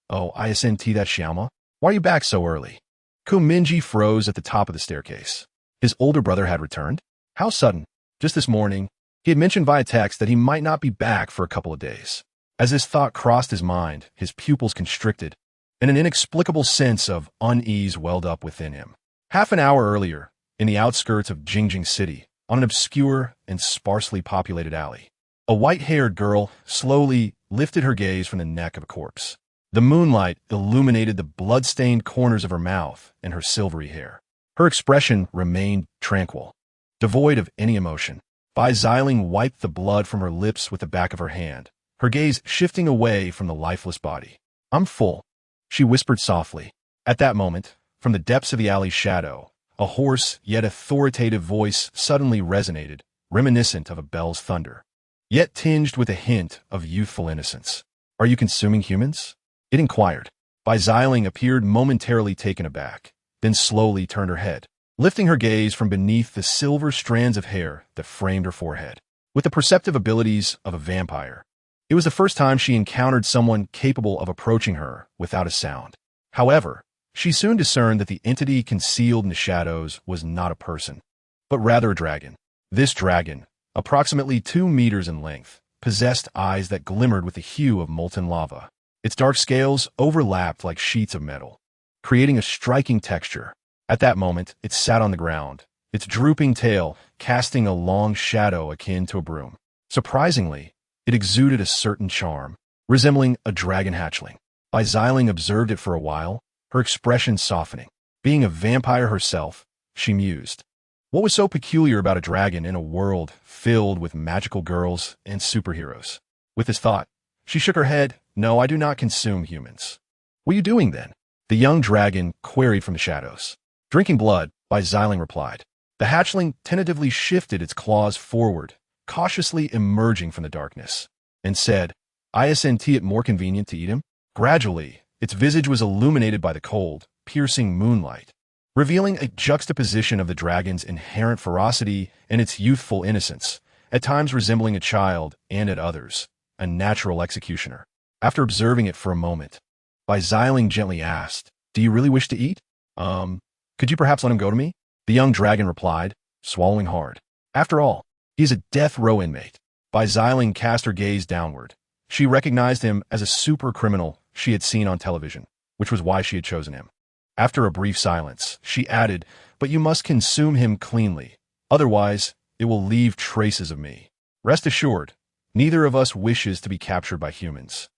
"Oh, isn't that Xiaoma? Why are you back so early?" Mingye froze at the top of the staircase. His older brother had returned? How sudden. Just this morning, he had mentioned via text that he might not be back for a couple of days. As this thought crossed his mind, his pupils constricted, and an inexplicable sense of unease welled up within him. Half an hour earlier, in the outskirts of Jingjing City, on an obscure and sparsely populated alley, a white-haired girl slowly lifted her gaze from the neck of a corpse. The moonlight illuminated the blood-stained corners of her mouth and her silvery hair. Her expression remained tranquil, devoid of any emotion. Xiling wiped the blood from her lips with the back of her hand, her gaze shifting away from the lifeless body. "I'm full," she whispered softly. At that moment, from the depths of the alley's shadow, a hoarse yet authoritative voice suddenly resonated, reminiscent of a bell's thunder, yet tinged with a hint of youthful innocence. "Are you consuming humans?" it inquired. Xiling appeared momentarily taken aback, then slowly turned her head, lifting her gaze from beneath the silver strands of hair that framed her forehead. With the perceptive abilities of a vampire, it was the first time she encountered someone capable of approaching her without a sound. However, she soon discerned that the entity concealed in the shadows was not a person, but rather a dragon. This dragon, approximately 2 meters in length, possessed eyes that glimmered with the hue of molten lava. Its dark scales overlapped like sheets of metal, creating a striking texture. At that moment, it sat on the ground, its drooping tail casting a long shadow akin to a broom. Surprisingly, it exuded a certain charm, resembling a dragon hatchling. Xiling observed it for a while, her expression softening. Being a vampire herself, she mused. What was so peculiar about a dragon in a world filled with magical girls and superheroes? With this thought, she shook her head. "No, I do not consume humans." "What are you doing then?" the young dragon queried from the shadows. "Drinking blood," Xiling replied. The hatchling tentatively shifted its claws forward, cautiously emerging from the darkness, and said, "Isn't it more convenient to eat him?" Gradually, its visage was illuminated by the cold, piercing moonlight, revealing a juxtaposition of the dragon's inherent ferocity and its youthful innocence, at times resembling a child and at others, a natural executioner. After observing it for a moment, Xiling gently asked, "Do you really wish to eat? Could you perhaps let him go to me?" The young dragon replied, swallowing hard. After all, he is a death row inmate. Xiling cast her gaze downward. She recognized him as a super criminal she had seen on television, which was why she had chosen him. After a brief silence, she added, "But you must consume him cleanly. Otherwise, it will leave traces of me. Rest assured, neither of us wishes to be captured by humans."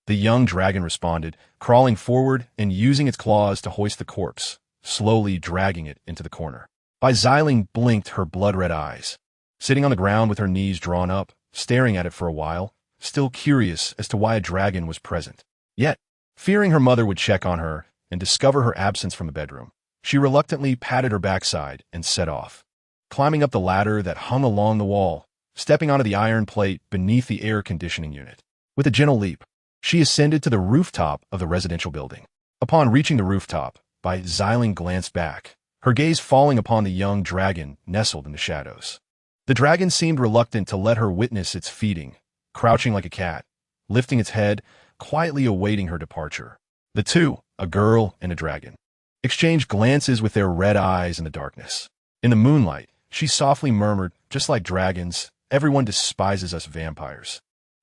the young dragon responded, crawling forward and using its claws to hoist the corpse, slowly dragging it into the corner. Xiling blinked her blood-red eyes, sitting on the ground with her knees drawn up, staring at it for a while, still curious as to why a dragon was present. Yet, fearing her mother would check on her and discover her absence from the bedroom, she reluctantly patted her backside and set off, climbing up the ladder that hung along the wall, stepping onto the iron plate beneath the air conditioning unit. With a gentle leap, she ascended to the rooftop of the residential building. Upon reaching the rooftop, Xiling glanced back, her gaze falling upon the young dragon nestled in the shadows. The dragon seemed reluctant to let her witness its feeding, crouching like a cat, lifting its head, quietly awaiting her departure. The two, a girl and a dragon, exchanged glances with their red eyes in the darkness. In the moonlight, she softly murmured, "Just like dragons, everyone despises us vampires."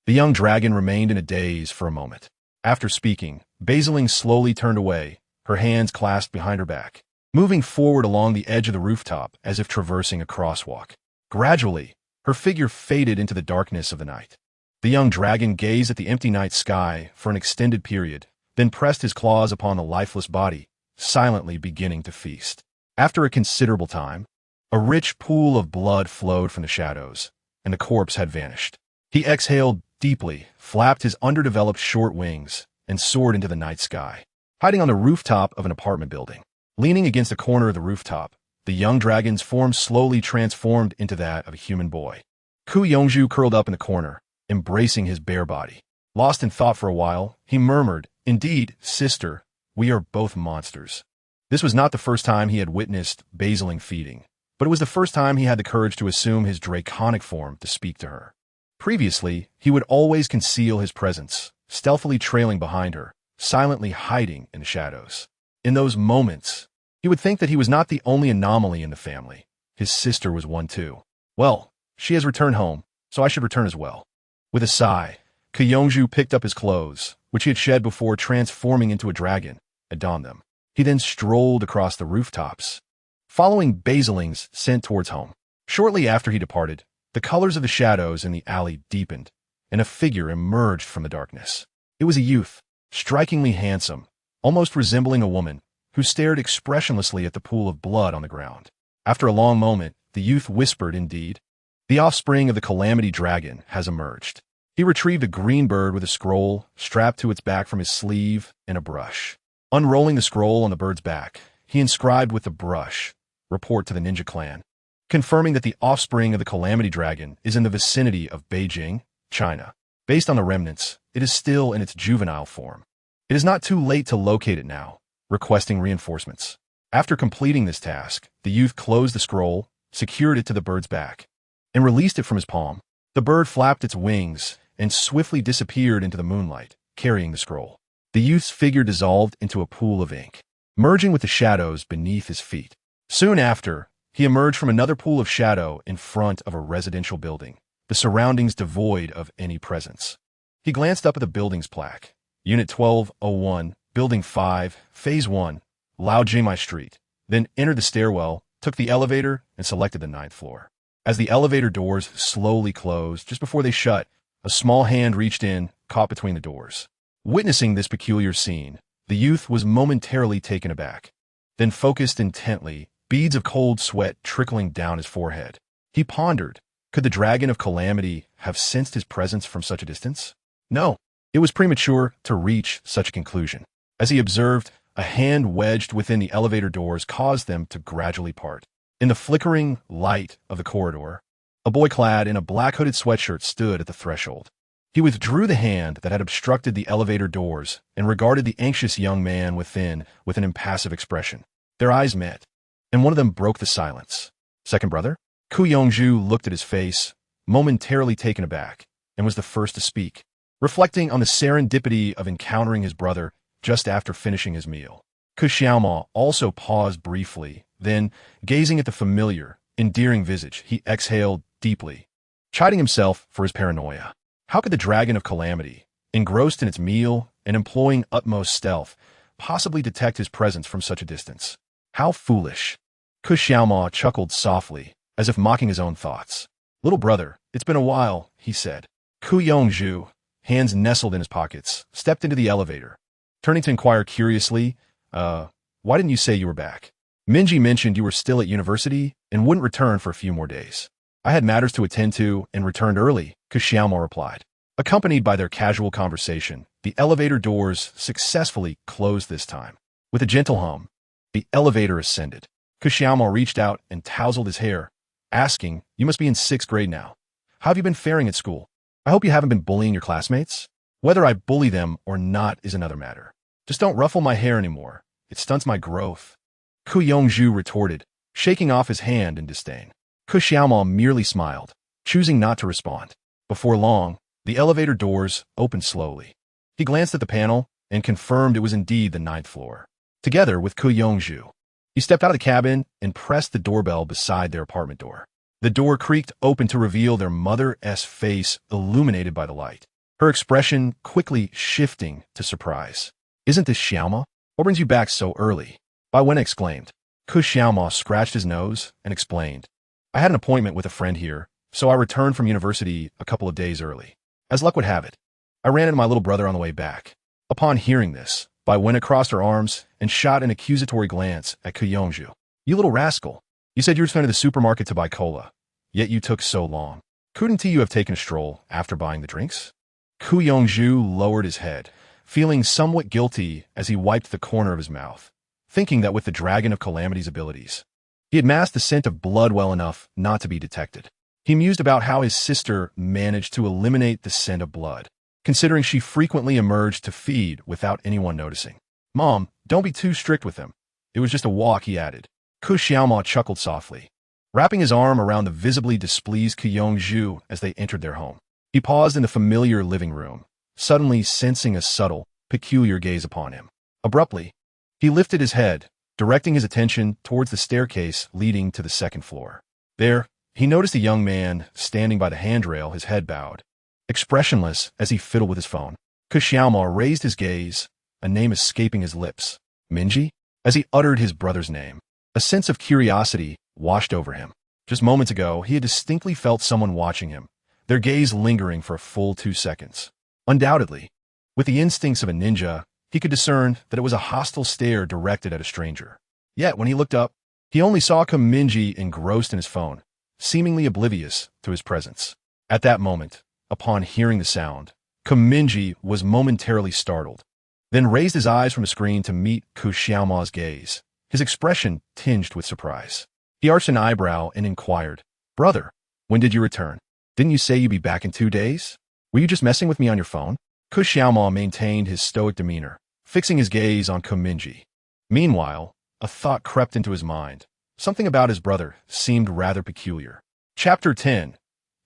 The young dragon remained in a daze for a moment. After speaking, Xiling slowly turned away, her hands clasped behind her back, moving forward along the edge of the rooftop as if traversing a crosswalk. Gradually, her figure faded into the darkness of the night. The young dragon gazed at the empty night sky for an extended period, then pressed his claws upon the lifeless body, silently beginning to feast. After a considerable time, a rich pool of blood flowed from the shadows, and the corpse had vanished. He exhaled deeply, flapped his underdeveloped short wings, and soared into the night sky. Hiding on the rooftop of an apartment building, leaning against a corner of the rooftop, the young dragon's form slowly transformed into that of a human boy. Ku Yongju curled up in the corner, embracing his bare body. Lost in thought for a while, he murmured, "Indeed, sister, we are both monsters." This was not the first time he had witnessed Xiling feeding, but it was the first time he had the courage to assume his draconic form to speak to her. Previously, he would always conceal his presence, stealthily trailing behind her, silently hiding in the shadows. In those moments, he would think that he was not the only anomaly in the family. His sister was one too. Well, she has returned home, so I should return as well. With a sigh, Ku Yongju picked up his clothes, which he had shed before transforming into a dragon, and donned them. He then strolled across the rooftops, following Xilin's scent towards home. Shortly after he departed, the colors of the shadows in the alley deepened, and a figure emerged from the darkness. It was a youth, strikingly handsome, almost resembling a woman, who stared expressionlessly at the pool of blood on the ground. After a long moment, the youth whispered, "Indeed, the offspring of the Calamity Dragon has emerged." He retrieved a green bird with a scroll strapped to its back from his sleeve and a brush. Unrolling the scroll on the bird's back, he inscribed with the brush, "Report to the Ninja Clan," confirming that the offspring of the Calamity Dragon is in the vicinity of Beijing, China. Based on the remnants, it is still in its juvenile form. It is not too late to locate it now, requesting reinforcements. After completing this task, the youth closed the scroll, secured it to the bird's back, and released it from his palm. The bird flapped its wings and swiftly disappeared into the moonlight, carrying the scroll. The youth's figure dissolved into a pool of ink, merging with the shadows beneath his feet. Soon after, he emerged from another pool of shadow in front of a residential building, the surroundings devoid of any presence. He glanced up at the building's plaque. Unit 1201, Building 5, Phase 1, Laojimai Street, then entered the stairwell, took the elevator, and selected the 9th floor. As the elevator doors slowly closed, just before they shut, a small hand reached in, caught between the doors. Witnessing this peculiar scene, the youth was momentarily taken aback, then focused intently, beads of cold sweat trickling down his forehead. He pondered, could the Dragon of Calamity have sensed his presence from such a distance? No, it was premature to reach such a conclusion. As he observed, a hand wedged within the elevator doors caused them to gradually part. In the flickering light of the corridor, a boy clad in a black hooded sweatshirt stood at the threshold. He withdrew the hand that had obstructed the elevator doors and regarded the anxious young man within with an impassive expression. Their eyes met, and one of them broke the silence. "Second brother?" Ku Yongju looked at his face, momentarily taken aback, and was the first to speak, reflecting on the serendipity of encountering his brother just after finishing his meal. Ku Xiaoma also paused briefly, then, gazing at the familiar, endearing visage, he exhaled deeply, chiding himself for his paranoia. How could the Dragon of Calamity, engrossed in its meal and employing utmost stealth, possibly detect his presence from such a distance? How foolish. Ku Xiaoma chuckled softly, as if mocking his own thoughts. "Little brother, it's been a while," he said. Ku Yongju, hands nestled in his pockets, stepped into the elevator. Turning to inquire curiously, why didn't you say you were back? Mingye mentioned you were still at university and wouldn't return for a few more days. I had matters to attend to and returned early, Xiaomo replied. Accompanied by their casual conversation, the elevator doors successfully closed this time. With a gentle hum, the elevator ascended. Xiaomo reached out and tousled his hair, asking, "You must be in 6th grade now. How have you been faring at school? I hope you haven't been bullying your classmates? Whether I bully them or not is another matter. Just don't ruffle my hair anymore. It stunts my growth." Ku Yongzhu retorted, shaking off his hand in disdain. Xiaomo merely smiled, choosing not to respond. Before long, the elevator doors opened slowly. He glanced at the panel and confirmed it was indeed the 9th floor. Together with Ku Yongzhu, he stepped out of the cabin and pressed the doorbell beside their apartment door. The door creaked open to reveal their mother's face illuminated by the light, her expression quickly shifting to surprise. "Isn't this Xiaomo? What brings you back so early?" Bai Wen exclaimed. Ku Xiaomo scratched his nose and explained, "I had an appointment with a friend here, so I returned from university a couple of days early. As luck would have it, I ran into my little brother on the way back." Upon hearing this, Bai Wen crossed her arms and shot an accusatory glance at Ku Yongzhu. "You little rascal. You said you were going to the supermarket to buy cola, yet you took so long. Couldn't you have taken a stroll after buying the drinks?" Ku Yongzhu lowered his head, feeling somewhat guilty as he wiped the corner of his mouth, thinking that with the Dragon of Calamity's abilities, he had masked the scent of blood well enough not to be detected. He mused about how his sister managed to eliminate the scent of blood, considering she frequently emerged to feed without anyone noticing. "Mom, don't be too strict with him. It was just a walk," he added. Ku Xiaomo chuckled softly, wrapping his arm around the visibly displeased Ku Yongzhu as they entered their home. He paused in the familiar living room, suddenly sensing a subtle, peculiar gaze upon him. Abruptly, he lifted his head, directing his attention towards the staircase leading to the 2nd floor. There, he noticed a young man standing by the handrail, his head bowed, expressionless as he fiddled with his phone. Ku Xiaomo raised his gaze, a name escaping his lips. "Mingye?" As he uttered his brother's name, a sense of curiosity washed over him. Just moments ago, he had distinctly felt someone watching him, their gaze lingering for a full 2 seconds. Undoubtedly, with the instincts of a ninja, he could discern that it was a hostile stare directed at a stranger. Yet, when he looked up, he only saw Mingye engrossed in his phone, seemingly oblivious to his presence. At that moment, upon hearing the sound, Mingye was momentarily startled, then raised his eyes from the screen to meet Ku Xiaomo's gaze, his expression tinged with surprise. He arched an eyebrow and inquired, "Brother, when did you return? Didn't you say you'd be back in 2 days? Were you just messing with me on your phone?" Ku Xiaomo maintained his stoic demeanor, fixing his gaze on Mingye. Meanwhile, a thought crept into his mind. Something about his brother seemed rather peculiar. Chapter 10.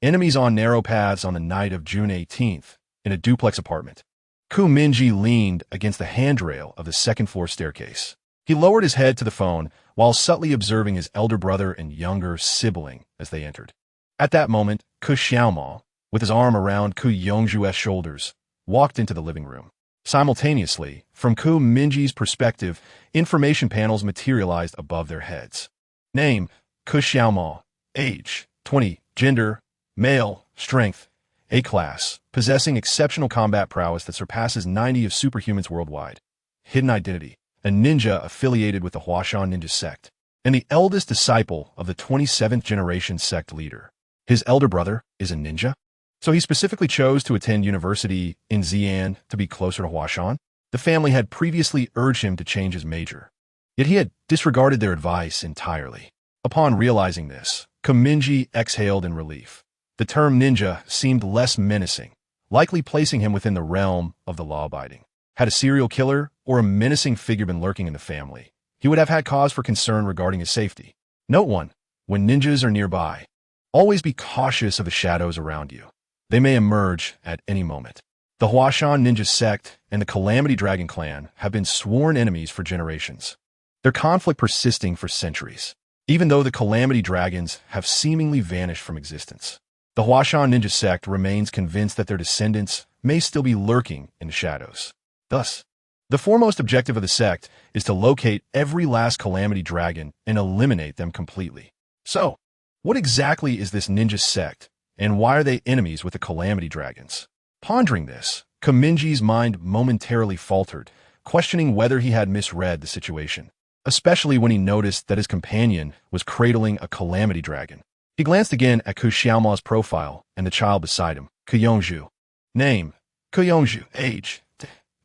Enemies on narrow paths on the night of June 18th, in a duplex apartment. Mingye leaned against the handrail of the 2nd floor staircase. He lowered his head to the phone while subtly observing his elder brother and younger sibling as they entered. At that moment, Ku Xiaomo, with his arm around Ku Yongzhu's shoulders, walked into the living room. Simultaneously, from Mingye's perspective, information panels materialized above their heads. Name, Ku Xiaomo. Age, 20. Gender, male. Strength, A class, possessing exceptional combat prowess that surpasses 90 of superhumans worldwide. Hidden identity, a ninja affiliated with the Huashan ninja sect, and the eldest disciple of the 27th generation sect leader. His elder brother is a ninja? So he specifically chose to attend university in Xi'an to be closer to Huashan? The family had previously urged him to change his major, yet he had disregarded their advice entirely. Upon realizing this, Mingye exhaled in relief. The term ninja seemed less menacing, likely placing him within the realm of the law-abiding. Had a serial killer or a menacing figure been lurking in the family, he would have had cause for concern regarding his safety. Note 1. When ninjas are nearby, always be cautious of the shadows around you. They may emerge at any moment. The Huashan ninja sect and the Calamity Dragon clan have been sworn enemies for generations, their conflict persisting for centuries, even though the Calamity Dragons have seemingly vanished from existence. The Huashan ninja sect remains convinced that their descendants may still be lurking in the shadows. Thus, the foremost objective of the sect is to locate every last Calamity Dragon and eliminate them completely. So, what exactly is this ninja sect, and why are they enemies with the Calamity Dragons? Pondering this, Mingye's mind momentarily faltered, questioning whether he had misread the situation, especially when he noticed that his companion was cradling a calamity dragon. He glanced again at Ku Xiaoma's profile and the child beside him, Ku Yongzhu. Name, Ku Yongzhu. Age,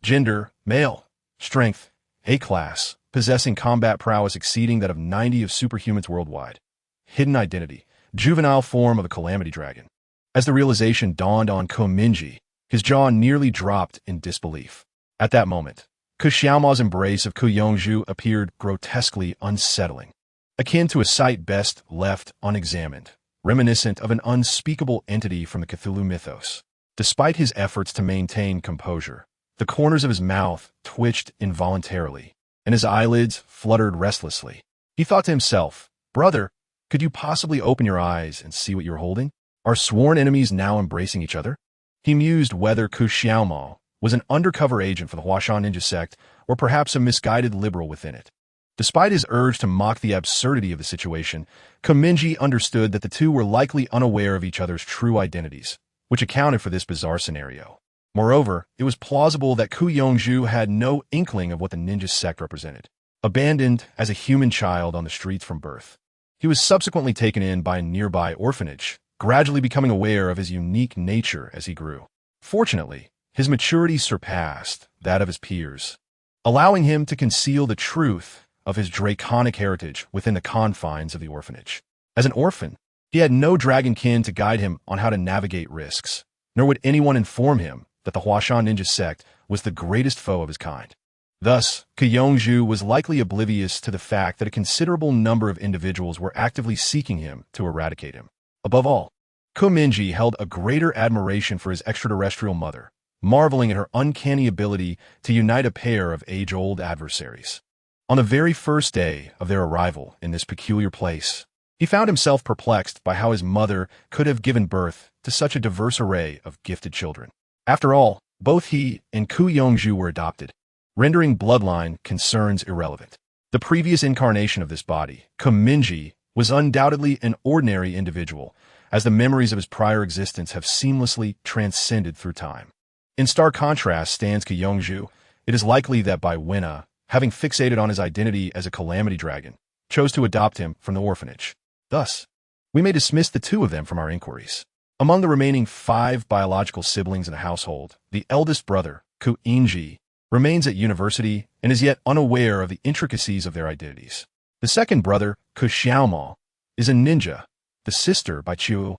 gender, male. Strength, A-class, possessing combat prowess exceeding that of 90 of superhumans worldwide. Hidden identity, juvenile form of a calamity dragon. As the realization dawned on Ku Mingye, his jaw nearly dropped in disbelief. At that moment, Ku Xiaoma's embrace of Ku Yongzhu appeared grotesquely unsettling, akin to a sight best left unexamined, reminiscent of an unspeakable entity from the Cthulhu mythos. Despite his efforts to maintain composure, the corners of his mouth twitched involuntarily, and his eyelids fluttered restlessly. He thought to himself, "Brother, could you possibly open your eyes and see what you're holding? Are sworn enemies now embracing each other?" He mused whether Ku Xiaoma was an undercover agent for the Huashan ninja sect or perhaps a misguided liberal within it. Despite his urge to mock the absurdity of the situation, Ku Mingye understood that the two were likely unaware of each other's true identities, which accounted for this bizarre scenario. Moreover, it was plausible that Ku Yongzhu had no inkling of what the ninja sect represented. Abandoned as a human child on the streets from birth, he was subsequently taken in by a nearby orphanage, gradually becoming aware of his unique nature as he grew. Fortunately, his maturity surpassed that of his peers, allowing him to conceal the truth of his draconic heritage within the confines of the orphanage. As an orphan, he had no dragonkin to guide him on how to navigate risks, nor would anyone inform him that the Huashan ninja sect was the greatest foe of his kind. Thus, Ku Yongzhu was likely oblivious to the fact that a considerable number of individuals were actively seeking him to eradicate him. Above all, Ku Mingye held a greater admiration for his extraterrestrial mother, marveling at her uncanny ability to unite a pair of age-old adversaries. On the very first day of their arrival in this peculiar place, he found himself perplexed by how his mother could have given birth to such a diverse array of gifted children. After all, both he and Ku Yongzhu were adopted, rendering bloodline concerns irrelevant. The previous incarnation of this body, Ku Mingye, was undoubtedly an ordinary individual, as the memories of his prior existence have seamlessly transcended through time. In stark contrast stands Ku Yongzhu. It is likely that Bai Wenna, having fixated on his identity as a calamity dragon, chose to adopt him from the orphanage. Thus, we may dismiss the two of them from our inquiries. Among the remaining 5 biological siblings in the household, the eldest brother, Ku Mingye, remains at university and is yet unaware of the intricacies of their identities. The second brother, Ku Xiaoma, is a ninja. The sister, Bai Chu,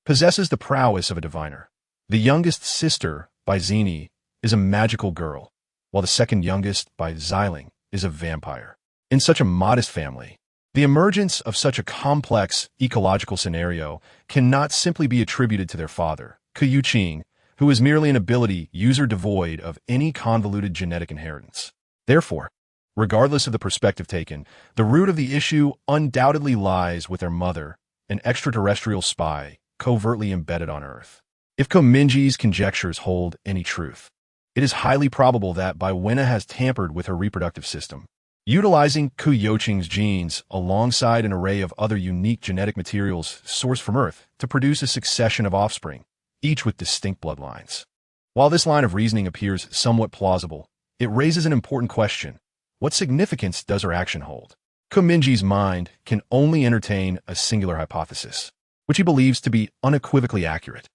possesses the prowess of a diviner. The youngest sister, Bai Zini, is a magical girl, while the second youngest, Bai Xiling, is a vampire. In such a modest family, the emergence of such a complex ecological scenario cannot simply be attributed to their father, Ku Yuqing, who is merely an ability user devoid of any convoluted genetic inheritance. Therefore, regardless of the perspective taken, the root of the issue undoubtedly lies with their mother, an extraterrestrial spy covertly embedded on Earth. If Ku Mingye's conjectures hold any truth, it is highly probable that Bai Wenna has tampered with her reproductive system, utilizing Ku Yuqing's genes alongside an array of other unique genetic materials sourced from Earth to produce a succession of offspring, each with distinct bloodlines. While this line of reasoning appears somewhat plausible, it raises an important question. What significance does her action hold? Ku Mingye's mind can only entertain a singular hypothesis, which he believes to be unequivocally accurate.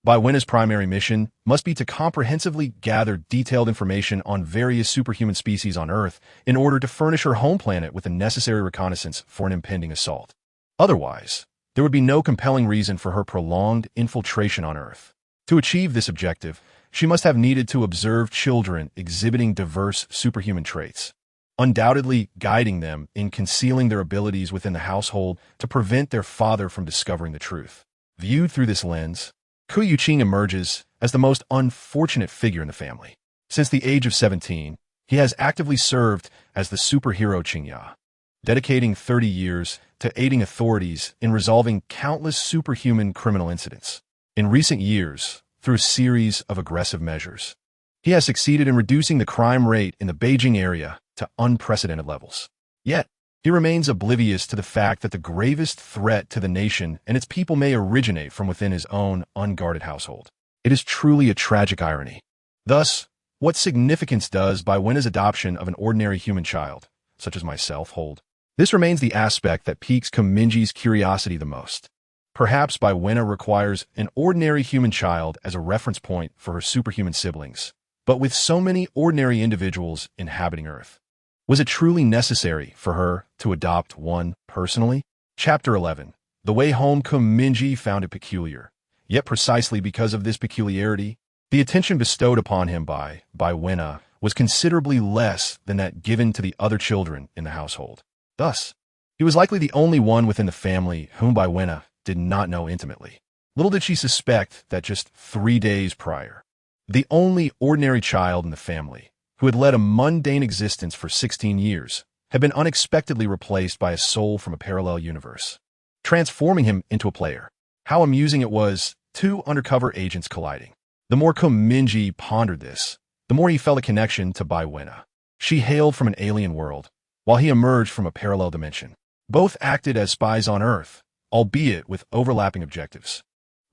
Bai Wenna's primary mission must be to comprehensively gather detailed information on various superhuman species on Earth in order to furnish her home planet with the necessary reconnaissance for an impending assault. Otherwise, there would be no compelling reason for her prolonged infiltration on Earth. To achieve this objective, she must have needed to observe children exhibiting diverse superhuman traits, undoubtedly guiding them in concealing their abilities within the household to prevent their father from discovering the truth. Viewed through this lens, Ku Yuqing emerges as the most unfortunate figure in the family. Since the age of 17, he has actively served as the superhero Qingya, dedicating 30 years to aiding authorities in resolving countless superhuman criminal incidents. In recent years, through a series of aggressive measures, he has succeeded in reducing the crime rate in the Beijing area to unprecedented levels. Yet, he remains oblivious to the fact that the gravest threat to the nation and its people may originate from within his own unguarded household. It is truly a tragic irony. Thus, what significance does Baiwena's adoption of an ordinary human child, such as myself, hold? This remains the aspect that piques Mingye's curiosity the most. Perhaps Baiwena requires an ordinary human child as a reference point for her superhuman siblings. But with so many ordinary individuals inhabiting Earth, was it truly necessary for her to adopt one personally? Chapter 11. The way home. Mingye found it peculiar. Yet precisely because of this peculiarity, the attention bestowed upon him by Baiwena was considerably less than that given to the other children in the household. Thus, he was likely the only one within the family whom Baiwena did not know intimately. Little did she suspect that just 3 days prior, the only ordinary child in the family, who had led a mundane existence for 16 years, had been unexpectedly replaced by a soul from a parallel universe, transforming him into a player. How amusing it was, two undercover agents colliding. The more Mingye pondered this, the more he felt a connection to Baiwena. She hailed from an alien world, while he emerged from a parallel dimension. Both acted as spies on Earth, albeit with overlapping objectives.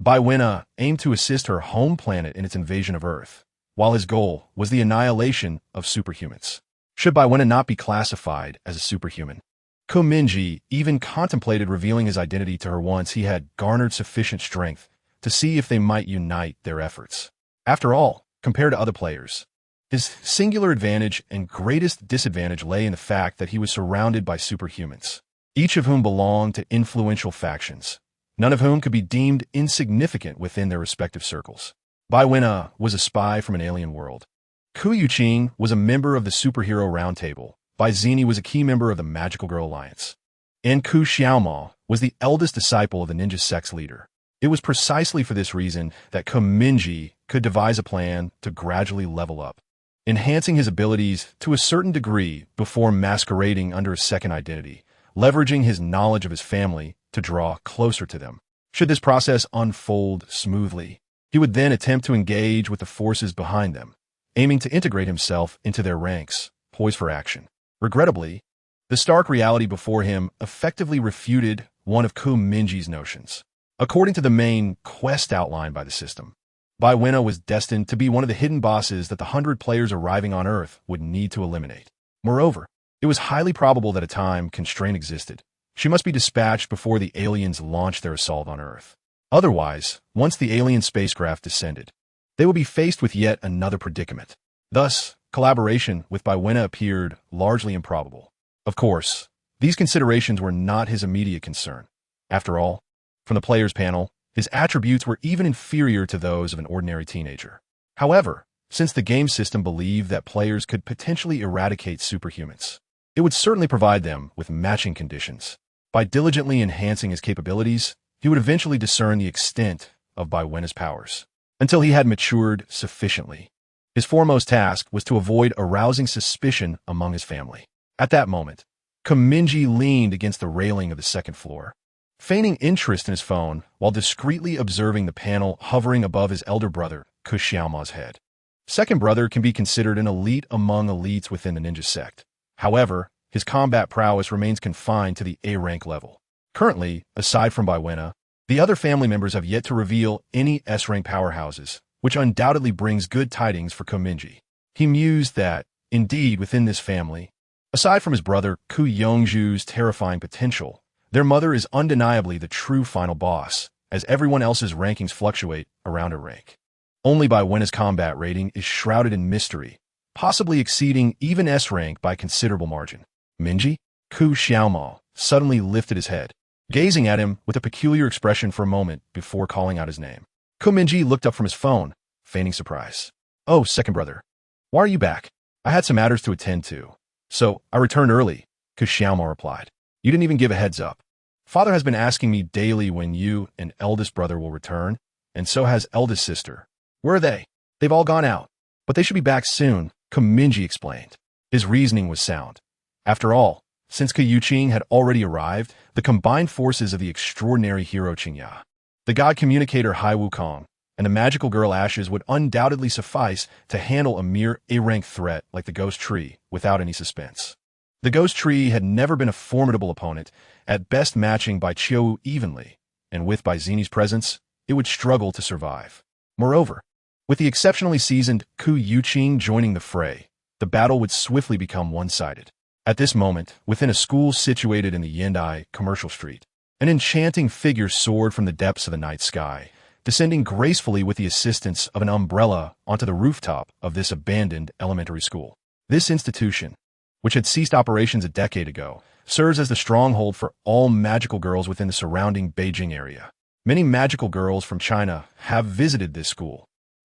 Baiwena aimed to assist her home planet in its invasion of Earth, while his goal was the annihilation of superhumans. Should Baiwena not be classified as a superhuman? Mingye even contemplated revealing his identity to her once he had garnered sufficient strength to see if they might unite their efforts. After all, compared to other players, his singular advantage and greatest disadvantage lay in the fact that he was surrounded by superhumans, each of whom belonged to influential factions, none of whom could be deemed insignificant within their respective circles. Baiwena was a spy from an alien world. Ku Yuqing was a member of the Superhero Roundtable. Bai Zini was a key member of the Magical Girl Alliance. And Ku Xiaomao was the eldest disciple of the ninja sect's leader. It was precisely for this reason that Mingye could devise a plan to gradually level up, enhancing his abilities to a certain degree before masquerading under a second identity, leveraging his knowledge of his family to draw closer to them. Should this process unfold smoothly, he would then attempt to engage with the forces behind them, aiming to integrate himself into their ranks, poised for action. Regrettably, the stark reality before him effectively refuted one of Mingye's notions. According to the main quest outlined by the system, Baiwena was destined to be one of the hidden bosses that the 100 players arriving on Earth would need to eliminate. Moreover, it was highly probable that a time constraint existed. She must be dispatched before the aliens launched their assault on Earth. Otherwise, once the alien spacecraft descended, they would be faced with yet another predicament. Thus, collaboration with Baiwena appeared largely improbable. Of course, these considerations were not his immediate concern. After all, from the players' panel, his attributes were even inferior to those of an ordinary teenager. However, since the game system believed that players could potentially eradicate superhumans, it would certainly provide them with matching conditions. By diligently enhancing his capabilities, he would eventually discern the extent of Baiwena's powers. Until he had matured sufficiently, his foremost task was to avoid arousing suspicion among his family. At that moment, Mingye leaned against the railing of the second floor, feigning interest in his phone while discreetly observing the panel hovering above his elder brother, Ku Xiaomao's head. Second brother can be considered an elite among elites within the ninja sect. However, his combat prowess remains confined to the A-rank level. Currently, aside from Baiwena, the other family members have yet to reveal any S-rank powerhouses, which undoubtedly brings good tidings for Mingye. He mused that, indeed, within this family, aside from his brother Ku Yongzhu's terrifying potential, their mother is undeniably the true final boss, as everyone else's rankings fluctuate around a rank. Only Baiwena's combat rating is shrouded in mystery, possibly exceeding even S-rank by a considerable margin. Mingye? Ku Xiaomao suddenly lifted his head, gazing at him with a peculiar expression for a moment before calling out his name. Mingye looked up from his phone, feigning surprise. "Oh, second brother. Why are you back? I had some matters to attend to. So, I returned early," Ku Xiaomao replied. "You didn't even give a heads up. Father has been asking me daily when you and eldest brother will return, and so has eldest sister. Where are they? They've all gone out, but they should be back soon," Mingye explained. His reasoning was sound. After all, since Ku Yuqing had already arrived, the combined forces of the extraordinary hero Qingya, the god communicator Hai Wukong, and the magical girl Ashes would undoubtedly suffice to handle a mere A-rank threat like the Ghost Tree without any suspense. The Ghost Tree had never been a formidable opponent, at best matching Bai Qiu evenly, and with Bai Zini's presence, it would struggle to survive. Moreover, with the exceptionally seasoned Ku Yuqing joining the fray, the battle would swiftly become one-sided. At this moment, within a school situated in the Yendai commercial street, an enchanting figure soared from the depths of the night sky, descending gracefully with the assistance of an umbrella onto the rooftop of this abandoned elementary school. This institution, which had ceased operations a decade ago, serves as the stronghold for all magical girls within the surrounding Beijing area. Many magical girls from China have visited this school,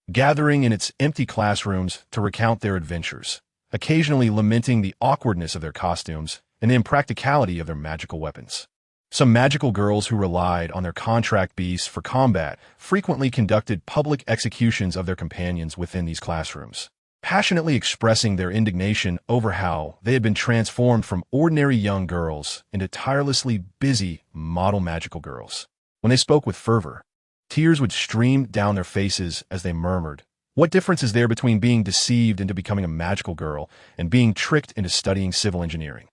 gathering in its empty classrooms to recount their adventures, occasionally lamenting the awkwardness of their costumes and the impracticality of their magical weapons. Some magical girls who relied on their contract beasts for combat frequently conducted public executions of their companions within these classrooms, passionately expressing their indignation over how they had been transformed from ordinary young girls into tirelessly busy model magical girls. When they spoke with fervor, tears would stream down their faces as they murmured, "What difference is there between being deceived into becoming a magical girl and being tricked into studying civil engineering?"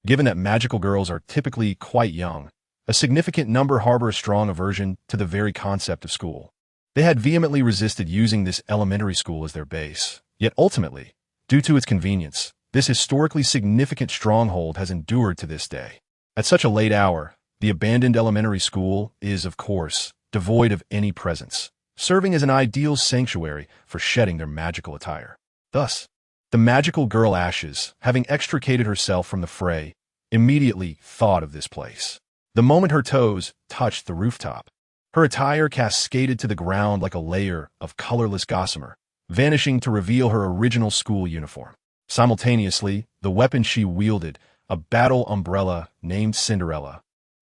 Given that magical girls are typically quite young, a significant number harbor a strong aversion to the very concept of school. They had vehemently resisted using this elementary school as their base. Yet ultimately, due to its convenience, this historically significant stronghold has endured to this day. At such a late hour, the abandoned elementary school is, of course, devoid of any presence, serving as an ideal sanctuary for shedding their magical attire. Thus, the magical girl Ashes, having extricated herself from the fray, immediately thought of this place. The moment her toes touched the rooftop, her attire cascaded to the ground like a layer of colorless gossamer, vanishing to reveal her original school uniform. Simultaneously, the weapon she wielded, a battle umbrella named Cinderella,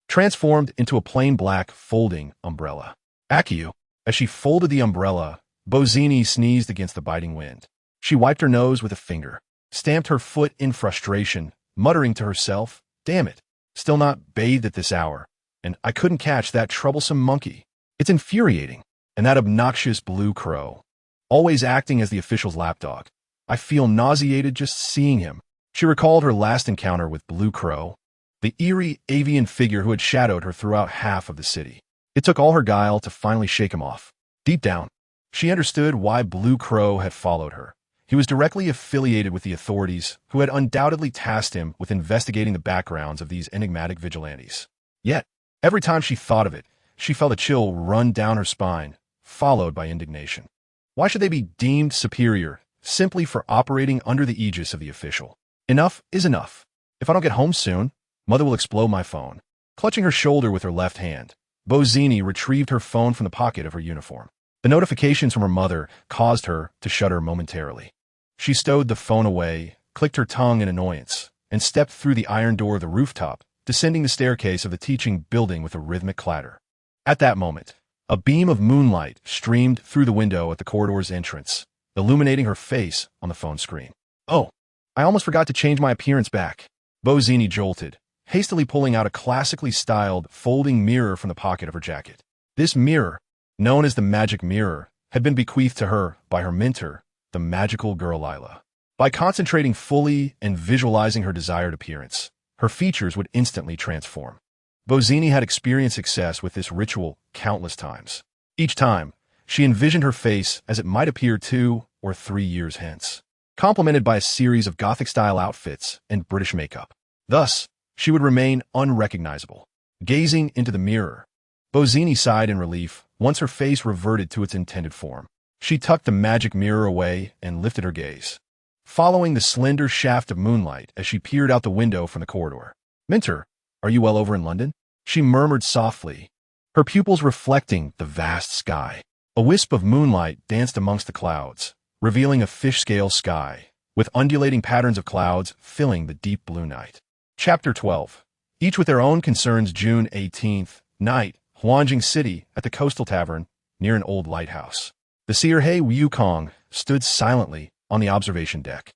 transformed into a plain black folding umbrella. Akio, as she folded the umbrella, Bozzini sneezed against the biting wind. She wiped her nose with a finger, stamped her foot in frustration, muttering to herself, "Damn it, still not bathed at this hour, and I couldn't catch that troublesome monkey. It's infuriating. And that obnoxious blue crow, always acting as the official's lapdog. I feel nauseated just seeing him." She recalled her last encounter with Blue Crow, the eerie avian figure who had shadowed her throughout half of the city. It took all her guile to finally shake him off. Deep down, she understood why Blue Crow had followed her. He was directly affiliated with the authorities who had undoubtedly tasked him with investigating the backgrounds of these enigmatic vigilantes. Yet, every time she thought of it, she felt a chill run down her spine, followed by indignation. Why should they be deemed superior simply for operating under the aegis of the official? Enough is enough. If I don't get home soon, Mother will explode my phone. Clutching her shoulder with her left hand, Bozzini retrieved her phone from the pocket of her uniform. The notifications from her mother caused her to shudder momentarily. She stowed the phone away, clicked her tongue in annoyance, and stepped through the iron door of the rooftop, descending the staircase of the teaching building with a rhythmic clatter. At that moment, a beam of moonlight streamed through the window at the corridor's entrance, illuminating her face on the phone screen. "Oh, I almost forgot to change my appearance back." Bozzini jolted, hastily pulling out a classically styled folding mirror from the pocket of her jacket. This mirror, known as the Magic Mirror, had been bequeathed to her by her mentor, the magical girl Lila. By concentrating fully and visualizing her desired appearance, her features would instantly transform. Bozzini had experienced success with this ritual countless times. Each time, she envisioned her face as it might appear 2 or 3 years hence, complemented by a series of Gothic-style outfits and British makeup. Thus, she would remain unrecognizable. Gazing into the mirror, Bozzini sighed in relief once her face reverted to its intended form. She tucked the magic mirror away and lifted her gaze, following the slender shaft of moonlight as she peered out the window from the corridor. "Mentor, are you well over in London?" she murmured softly, her pupils reflecting the vast sky. A wisp of moonlight danced amongst the clouds, revealing a fish-scale sky, with undulating patterns of clouds filling the deep blue night. Chapter 12. Each with their own concerns. June 18th, night, Huanjing City, at the Coastal Tavern, near an old lighthouse. The seer He Wukong stood silently on the observation deck,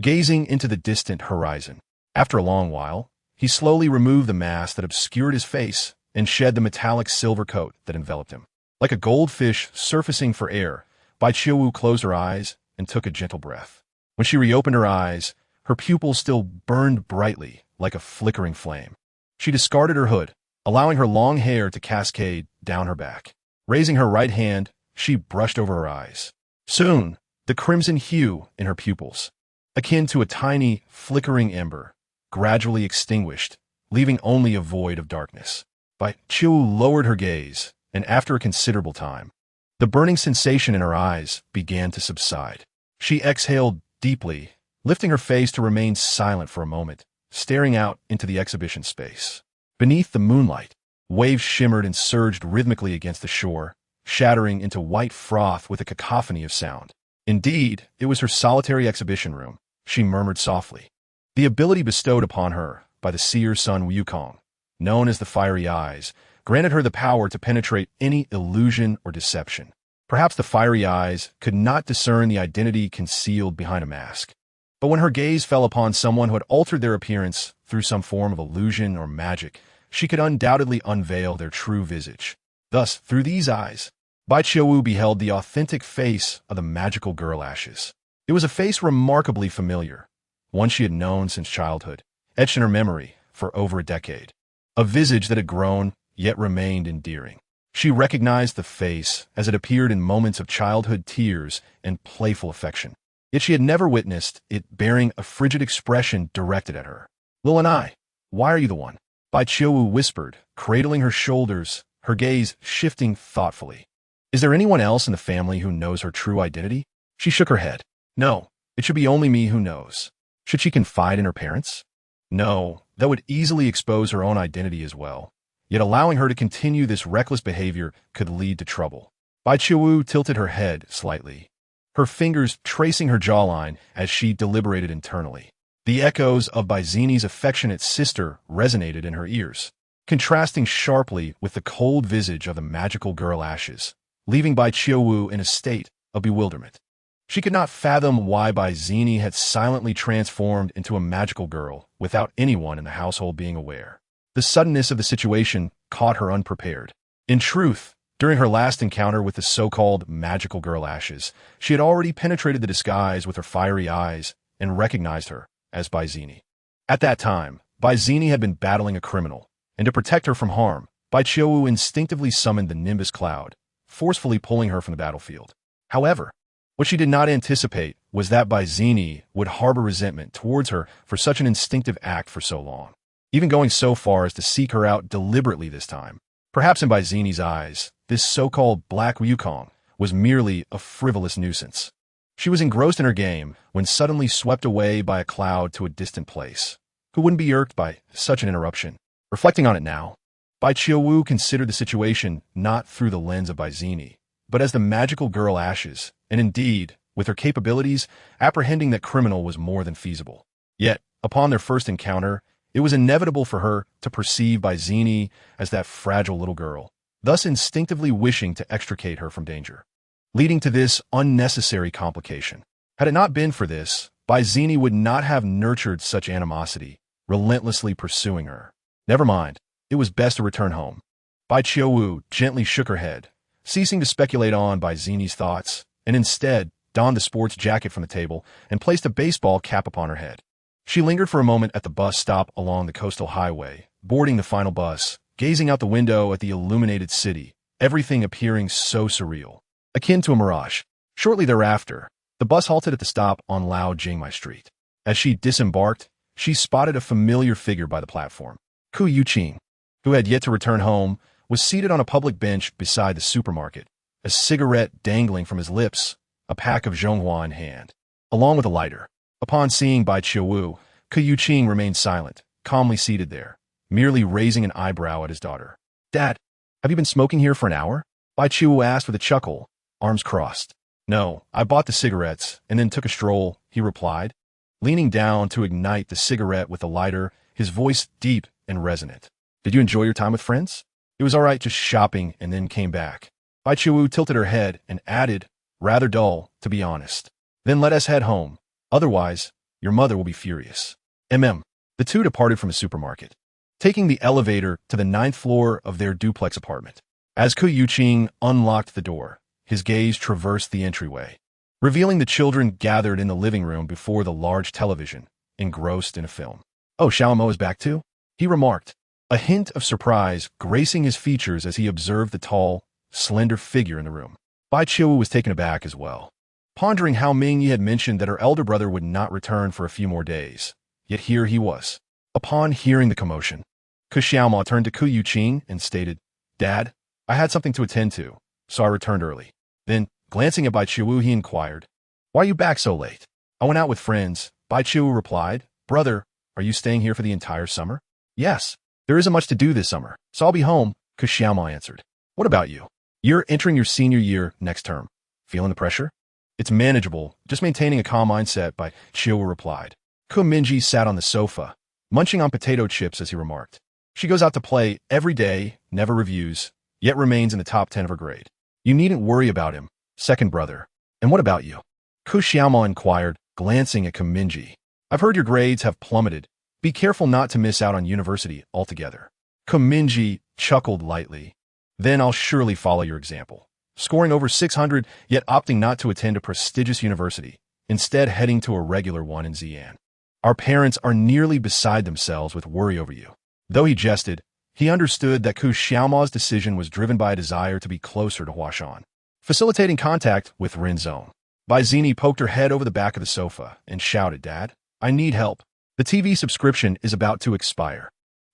gazing into the distant horizon. After a long while, he slowly removed the mask that obscured his face and shed the metallic silver coat that enveloped him. Like a goldfish surfacing for air, Bai Qiuwu closed her eyes and took a gentle breath. When she reopened her eyes, her pupils still burned brightly like a flickering flame. She discarded her hood, allowing her long hair to cascade down her back. Raising her right hand, she brushed over her eyes. Soon, the crimson hue in her pupils, akin to a tiny, flickering ember, gradually extinguished, leaving only a void of darkness. Bai Qiuwu lowered her gaze, and after a considerable time, the burning sensation in her eyes began to subside. She exhaled deeply, lifting her face to remain silent for a moment, staring out into the exhibition space. Beneath the moonlight, waves shimmered and surged rhythmically against the shore, shattering into white froth with a cacophony of sound. Indeed, it was her solitary exhibition room, she murmured softly. The ability bestowed upon her by the seer sun Wukong, known as the Fiery Eyes, granted her the power to penetrate any illusion or deception. Perhaps the Fiery Eyes could not discern the identity concealed behind a mask. But when her gaze fell upon someone who had altered their appearance through some form of illusion or magic, she could undoubtedly unveil their true visage. Thus, through these eyes, Bai Qiuwu beheld the authentic face of the magical girl Ashes. It was a face remarkably familiar, one she had known since childhood, etched in her memory for over a decade. A visage that had grown, yet remained endearing. She recognized the face as it appeared in moments of childhood tears and playful affection. Yet she had never witnessed it bearing a frigid expression directed at her. Lil and I, why are you the one? Bai Qiuwu whispered, cradling her shoulders, her gaze shifting thoughtfully. Is there anyone else in the family who knows her true identity? She shook her head. No, it should be only me who knows. Should she confide in her parents? No, that would easily expose her own identity as well. Yet allowing her to continue this reckless behavior could lead to trouble. Bai Qiuwu tilted her head slightly, her fingers tracing her jawline as she deliberated internally. The echoes of Bai Zini's affectionate sister resonated in her ears, contrasting sharply with the cold visage of the magical girl Ashes, leaving Bai Qiuwu in a state of bewilderment. She could not fathom why Bai Zini had silently transformed into a magical girl without anyone in the household being aware. The suddenness of the situation caught her unprepared. In truth, during her last encounter with the so-called magical girl Ashes, she had already penetrated the disguise with her fiery eyes and recognized her as Bai Zini. At that time, Bai Zini had been battling a criminal, and to protect her from harm, Bai Qiuwu instinctively summoned the Nimbus Cloud, forcefully pulling her from the battlefield. However, what she did not anticipate was that Bai Zini would harbor resentment towards her for such an instinctive act for so long, even going so far as to seek her out deliberately this time. Perhaps in Bai Zini's eyes, this so-called Black Wukong was merely a frivolous nuisance. She was engrossed in her game when suddenly swept away by a cloud to a distant place. Who wouldn't be irked by such an interruption? Reflecting on it now, Bai Qiuwu considered the situation not through the lens of Bai Zini, but as the magical girl Ashes, and indeed, with her capabilities, apprehending that criminal was more than feasible. Yet, upon their first encounter, it was inevitable for her to perceive Bai Zini as that fragile little girl, thus instinctively wishing to extricate her from danger, leading to this unnecessary complication. Had it not been for this, Bai Zini would not have nurtured such animosity, relentlessly pursuing her. Never mind. It was best to return home. Bai Qiuwu gently shook her head, ceasing to speculate on Bai Zini's thoughts, and instead donned the sports jacket from the table and placed a baseball cap upon her head. She lingered for a moment at the bus stop along the coastal highway, boarding the final bus, gazing out the window at the illuminated city, everything appearing so surreal, akin to a mirage. Shortly thereafter, the bus halted at the stop on Lao Jingmai Street. As she disembarked, she spotted a familiar figure by the platform. Ku Yuqing, who had yet to return home, was seated on a public bench beside the supermarket, a cigarette dangling from his lips, a pack of Zhonghua in hand, along with a lighter. Upon seeing Bai Qiuwu, Ku Yuqing remained silent, calmly seated there, merely raising an eyebrow at his daughter. Dad, have you been smoking here for an hour? Bai Qiuwu asked with a chuckle, arms crossed. No, I bought the cigarettes and then took a stroll, he replied, leaning down to ignite the cigarette with the lighter, his voice deep and resonant. Did you enjoy your time with friends? It was all right just shopping and then came back. Bai Qiuwu tilted her head and added, rather dull, to be honest. Then let us head home. Otherwise, your mother will be furious. The two departed from the supermarket, taking the elevator to the 9th floor of their duplex apartment. As Ku Yuqing unlocked the door, his gaze traversed the entryway, revealing the children gathered in the living room before the large television, engrossed in a film. Oh, Xiaomo is back too? He remarked, a hint of surprise gracing his features as he observed the tall, slender figure in the room. Bai Qiu was taken aback as well, pondering how Mingye had mentioned that her elder brother would not return for a few more days. Yet here he was. Upon hearing the commotion, Ku Xiaoma turned to Ku Yuqing and stated, "Dad, I had something to attend to, so I returned early." Then, glancing at Bai Qiu, he inquired, "Why are you back so late?" "I went out with friends," Bai Qiu replied. "Brother, are you staying here for the entire summer?" "Yes, there isn't much to do this summer, so I'll be home," Ku Xiaoma answered. "What about you? You're entering your senior year next term. Feeling the pressure?" "It's manageable, just maintaining a calm mindset," Bai Qiu replied. Ku Mingye sat on the sofa, munching on potato chips as he remarked, "She goes out to play every day, never reviews, yet remains in the top 10 of her grade. You needn't worry about him, second brother. And what about you?" Ku Xiaoma inquired, glancing at Ku Mingye. "I've heard your grades have plummeted. Be careful not to miss out on university altogether." Ku Mingye chuckled lightly. "Then I'll surely follow your example, scoring over 600, yet opting not to attend a prestigious university, instead heading to a regular one in Xi'an. Our parents are nearly beside themselves with worry over you." Though he jested, he understood that Ku Xiaoma's decision was driven by a desire to be closer to Huashan, facilitating contact with Renzone. Bai Zini poked her head over the back of the sofa and shouted, "Dad, I need help. The TV subscription is about to expire.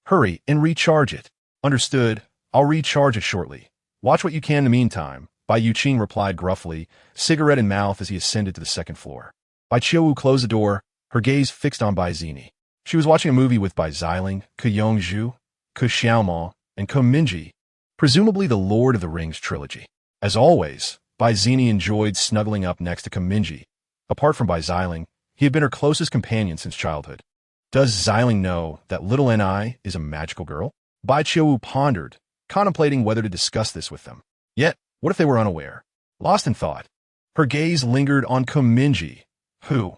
Hurry and recharge it." "Understood. I'll recharge it shortly. Watch what you can in the meantime," Bai Yuqing replied gruffly, cigarette in mouth as he ascended to the second floor. Bai Qiu closed the door, her gaze fixed on Bai Zini. She was watching a movie with Bai Xiling, Ku Yongzhu, Ku Xiaoma, and Ku Mingye, presumably the Lord of the Rings trilogy. As always, Bai Zini enjoyed snuggling up next to Ku Mingye. Apart from Bai Xiling, he had been her closest companion since childhood. Does Xiling know that little Ni is a magical girl? Bai Qiu pondered, contemplating whether to discuss this with them. Yet, what if they were unaware? Lost in thought, her gaze lingered on Ku Mingye, who,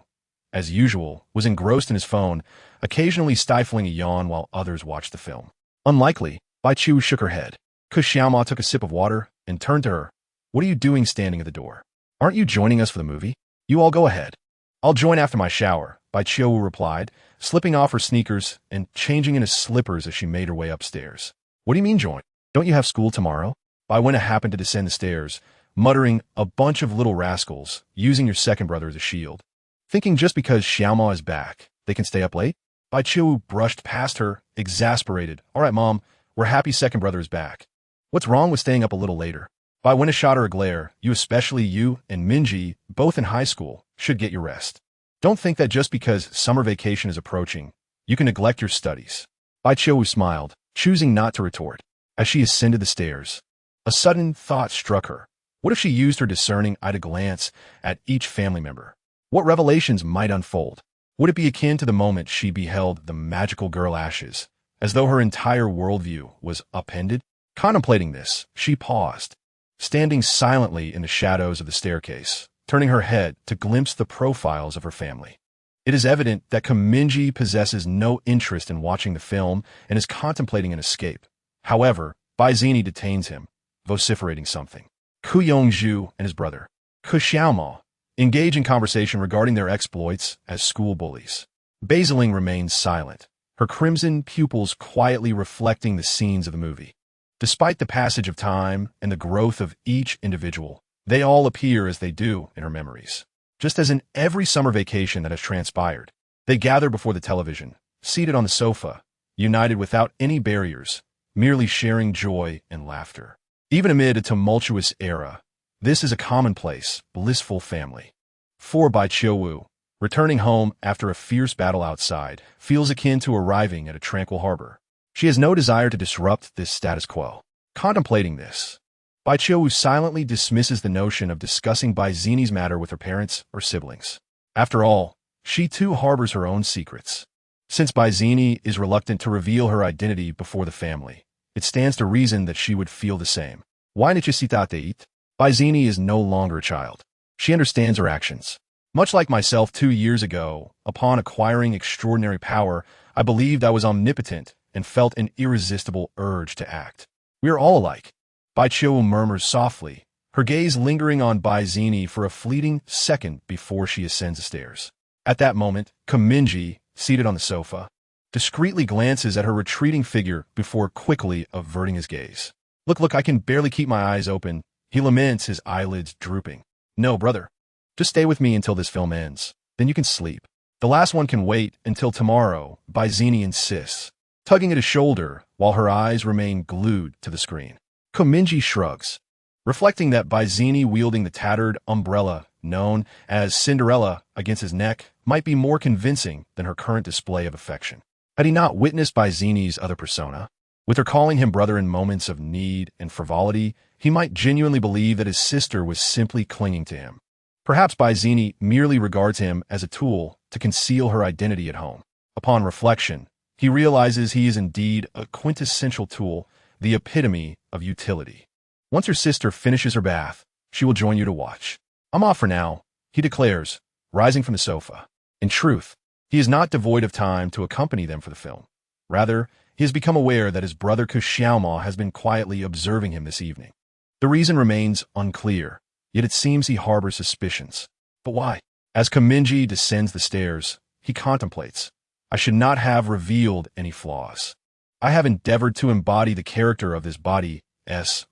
as usual, was engrossed in his phone, occasionally stifling a yawn while others watched the film. Unlikely, Bai Qiu shook her head. Ku Xiaoma took a sip of water and turned to her. "What are you doing standing at the door? Aren't you joining us for the movie?" "You all go ahead. I'll join after my shower," Bai Qiu replied, slipping off her sneakers and changing into slippers as she made her way upstairs. "What do you mean join? Don't you have school tomorrow?" Bai Wenna happened to descend the stairs, muttering, "A bunch of little rascals, using your second brother as a shield. Thinking just because Xiaoma is back, they can stay up late?" Bai Qiu brushed past her, exasperated. "All right, Mom, we're happy second brother is back. What's wrong with staying up a little later?" Bai Wenna shot her a glare. "You, especially you and Mingye, both in high school, should get your rest. Don't think that just because summer vacation is approaching, you can neglect your studies." Bai Qiu smiled, choosing not to retort. As she ascended the stairs, a sudden thought struck her. What if she used her discerning eye to glance at each family member? What revelations might unfold? Would it be akin to the moment she beheld the magical girl Ashes, as though her entire worldview was upended? Contemplating this, she paused, standing silently in the shadows of the staircase, turning her head to glimpse the profiles of her family. It is evident that Ku Mingye possesses no interest in watching the film and is contemplating an escape. However, Bai Zini detains him, vociferating something. Ku Yongzhu and his brother, Ku Xiaoma, engage in conversation regarding their exploits as school bullies. Bai Ziling remains silent, her crimson pupils quietly reflecting the scenes of the movie. Despite the passage of time and the growth of each individual, they all appear as they do in her memories. Just as in every summer vacation that has transpired, they gather before the television, seated on the sofa, united without any barriers, merely sharing joy and laughter. Even amid a tumultuous era, this is a commonplace, blissful family. For Bai Qiu, returning home after a fierce battle outside feels akin to arriving at a tranquil harbor. She has no desire to disrupt this status quo. Contemplating this, Bai Qiu silently dismisses the notion of discussing Bai Zini's matter with her parents or siblings. After all, she too harbors her own secrets. Since Bai Zini is reluctant to reveal her identity before the family, it stands to reason that she would feel the same. Why necesitate? Bai Zini is no longer a child. She understands her actions. Much like myself 2 years ago, upon acquiring extraordinary power, I believed I was omnipotent and felt an irresistible urge to act. We are all alike. Bai Qiu murmurs softly, her gaze lingering on Bai Zini for a fleeting second before she ascends the stairs. At that moment, Ku Mingye, seated on the sofa, discreetly glances at her retreating figure before quickly averting his gaze. Look, I can barely keep my eyes open. He laments, his eyelids drooping. No, brother. Just stay with me until this film ends. Then you can sleep. The last one can wait until tomorrow, Baizini insists, tugging at his shoulder while her eyes remain glued to the screen. Mingye shrugs, reflecting that Baizini wielding the tattered umbrella known as Cinderella against his neck might be more convincing than her current display of affection. Had he not witnessed Baizini's other persona, with her calling him brother in moments of need and frivolity, he might genuinely believe that his sister was simply clinging to him. Perhaps Baizini merely regards him as a tool to conceal her identity at home. Upon reflection, he realizes he is indeed a quintessential tool, the epitome of utility. Once her sister finishes her bath, she will join you to watch. I'm off for now, he declares, rising from the sofa. In truth, he is not devoid of time to accompany them for the film. Rather, he has become aware that his brother Xiaomao has been quietly observing him this evening. The reason remains unclear, yet it seems he harbors suspicions. But why? As Mingye descends the stairs, he contemplates. I should not have revealed any flaws. I have endeavored to embody the character of this body's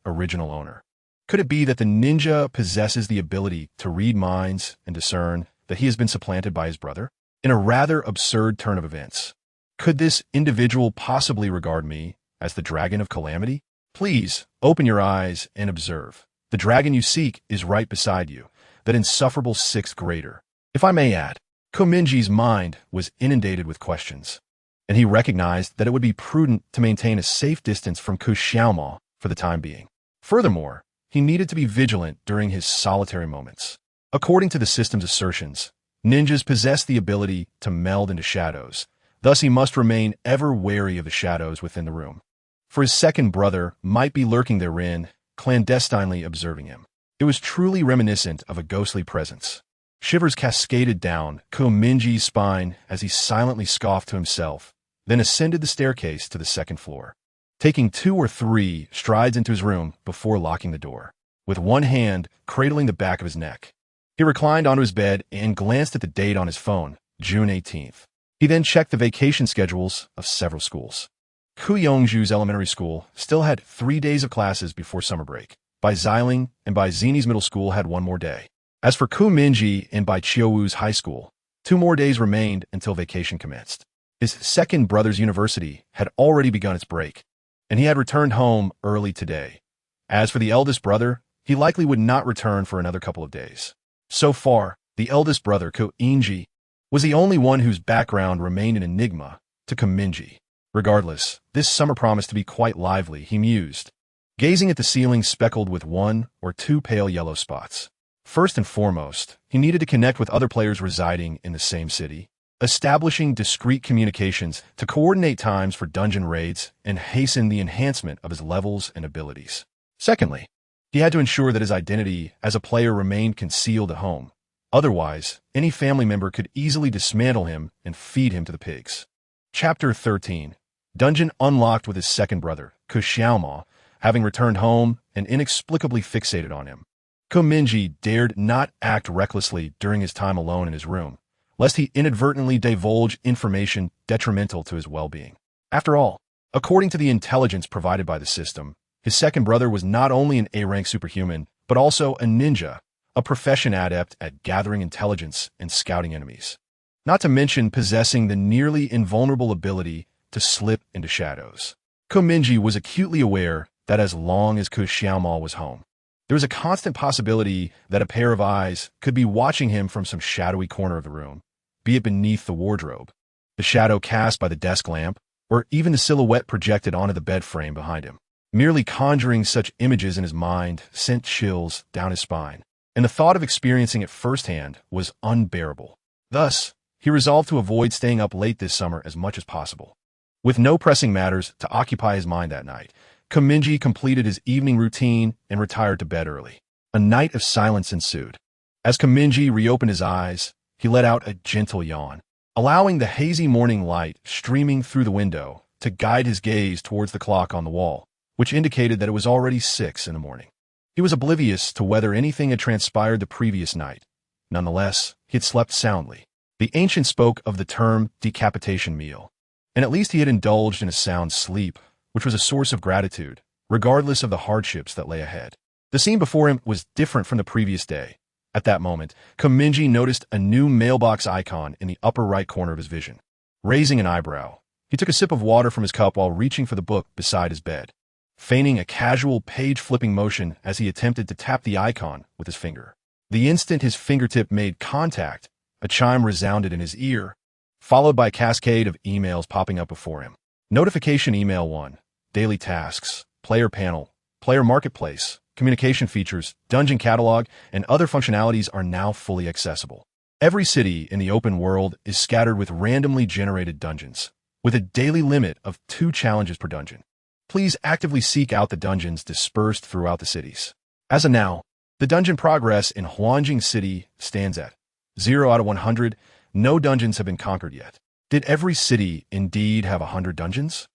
original owner. Could it be that the ninja possesses the ability to read minds and discern that he has been supplanted by his brother? In a rather absurd turn of events, could this individual possibly regard me as the dragon of calamity? Please, open your eyes and observe. The dragon you seek is right beside you, that insufferable sixth grader. If I may add, Mingye's mind was inundated with questions, and he recognized that it would be prudent to maintain a safe distance from Xiaomao for the time being. Furthermore, he needed to be vigilant during his solitary moments. According to the system's assertions, ninjas possess the ability to meld into shadows, thus he must remain ever wary of the shadows within the room. For his second brother might be lurking therein, clandestinely observing him. It was truly reminiscent of a ghostly presence. Shivers cascaded down Mingye's spine as he silently scoffed to himself, then ascended the staircase to the second floor, taking 2 or 3 strides into his room before locking the door. With one hand cradling the back of his neck, he reclined onto his bed and glanced at the date on his phone, June 18th. He then checked the vacation schedules of several schools. Kuyongju's elementary school still had 3 days of classes before summer break. Baiziling and Baizini's middle school had 1 more day. As for Mingye and Baiqiuwu's high school, 2 more days remained until vacation commenced. His second brother's university had already begun its break, and he had returned home early today. As for the eldest brother, he likely would not return for another couple of days. So far, the eldest brother, Mingye, was the only one whose background remained an enigma to Mingye. Regardless, this summer promised to be quite lively, he mused, gazing at the ceiling speckled with 1 or 2 pale yellow spots. First and foremost, he needed to connect with other players residing in the same city, establishing discreet communications to coordinate times for dungeon raids and hasten the enhancement of his levels and abilities. Secondly, he had to ensure that his identity as a player remained concealed at home. Otherwise, any family member could easily dismantle him and feed him to the pigs. Chapter 13. Dungeon unlocked with his second brother, Xiaomao, having returned home and inexplicably fixated on him. Mingye dared not act recklessly during his time alone in his room, lest he inadvertently divulge information detrimental to his well-being. After all, according to the intelligence provided by the system, his second brother was not only an A-rank superhuman, but also a ninja, a profession adept at gathering intelligence and scouting enemies. Not to mention possessing the nearly invulnerable ability to slip into shadows. Mingye was acutely aware that as long as Xiaomao was home, there was a constant possibility that a pair of eyes could be watching him from some shadowy corner of the room, be it beneath the wardrobe, the shadow cast by the desk lamp, or even the silhouette projected onto the bed frame behind him. Merely conjuring such images in his mind sent chills down his spine, and the thought of experiencing it firsthand was unbearable. Thus, he resolved to avoid staying up late this summer as much as possible. With no pressing matters to occupy his mind that night, Mingye completed his evening routine and retired to bed early. A night of silence ensued. As Mingye reopened his eyes, he let out a gentle yawn, allowing the hazy morning light streaming through the window to guide his gaze towards the clock on the wall, which indicated that it was already 6 in the morning. He was oblivious to whether anything had transpired the previous night. Nonetheless, he had slept soundly. The ancient spoke of the term decapitation meal, and at least he had indulged in a sound sleep, which was a source of gratitude, regardless of the hardships that lay ahead. The scene before him was different from the previous day. At that moment, Mingye noticed a new mailbox icon in the upper right corner of his vision. Raising an eyebrow, he took a sip of water from his cup while reaching for the book beside his bed, feigning a casual page-flipping motion as he attempted to tap the icon with his finger. The instant his fingertip made contact, a chime resounded in his ear, followed by a cascade of emails popping up before him. Notification email 1, daily tasks, player panel, player marketplace, communication features, dungeon catalog, and other functionalities are now fully accessible. Every city in the open world is scattered with randomly generated dungeons, with a daily limit of 2 challenges per dungeon. Please actively seek out the dungeons dispersed throughout the cities. As of now, the dungeon progress in Huanjing City stands at 0 out of 100. No dungeons have been conquered yet. Did every city indeed have 100 dungeons?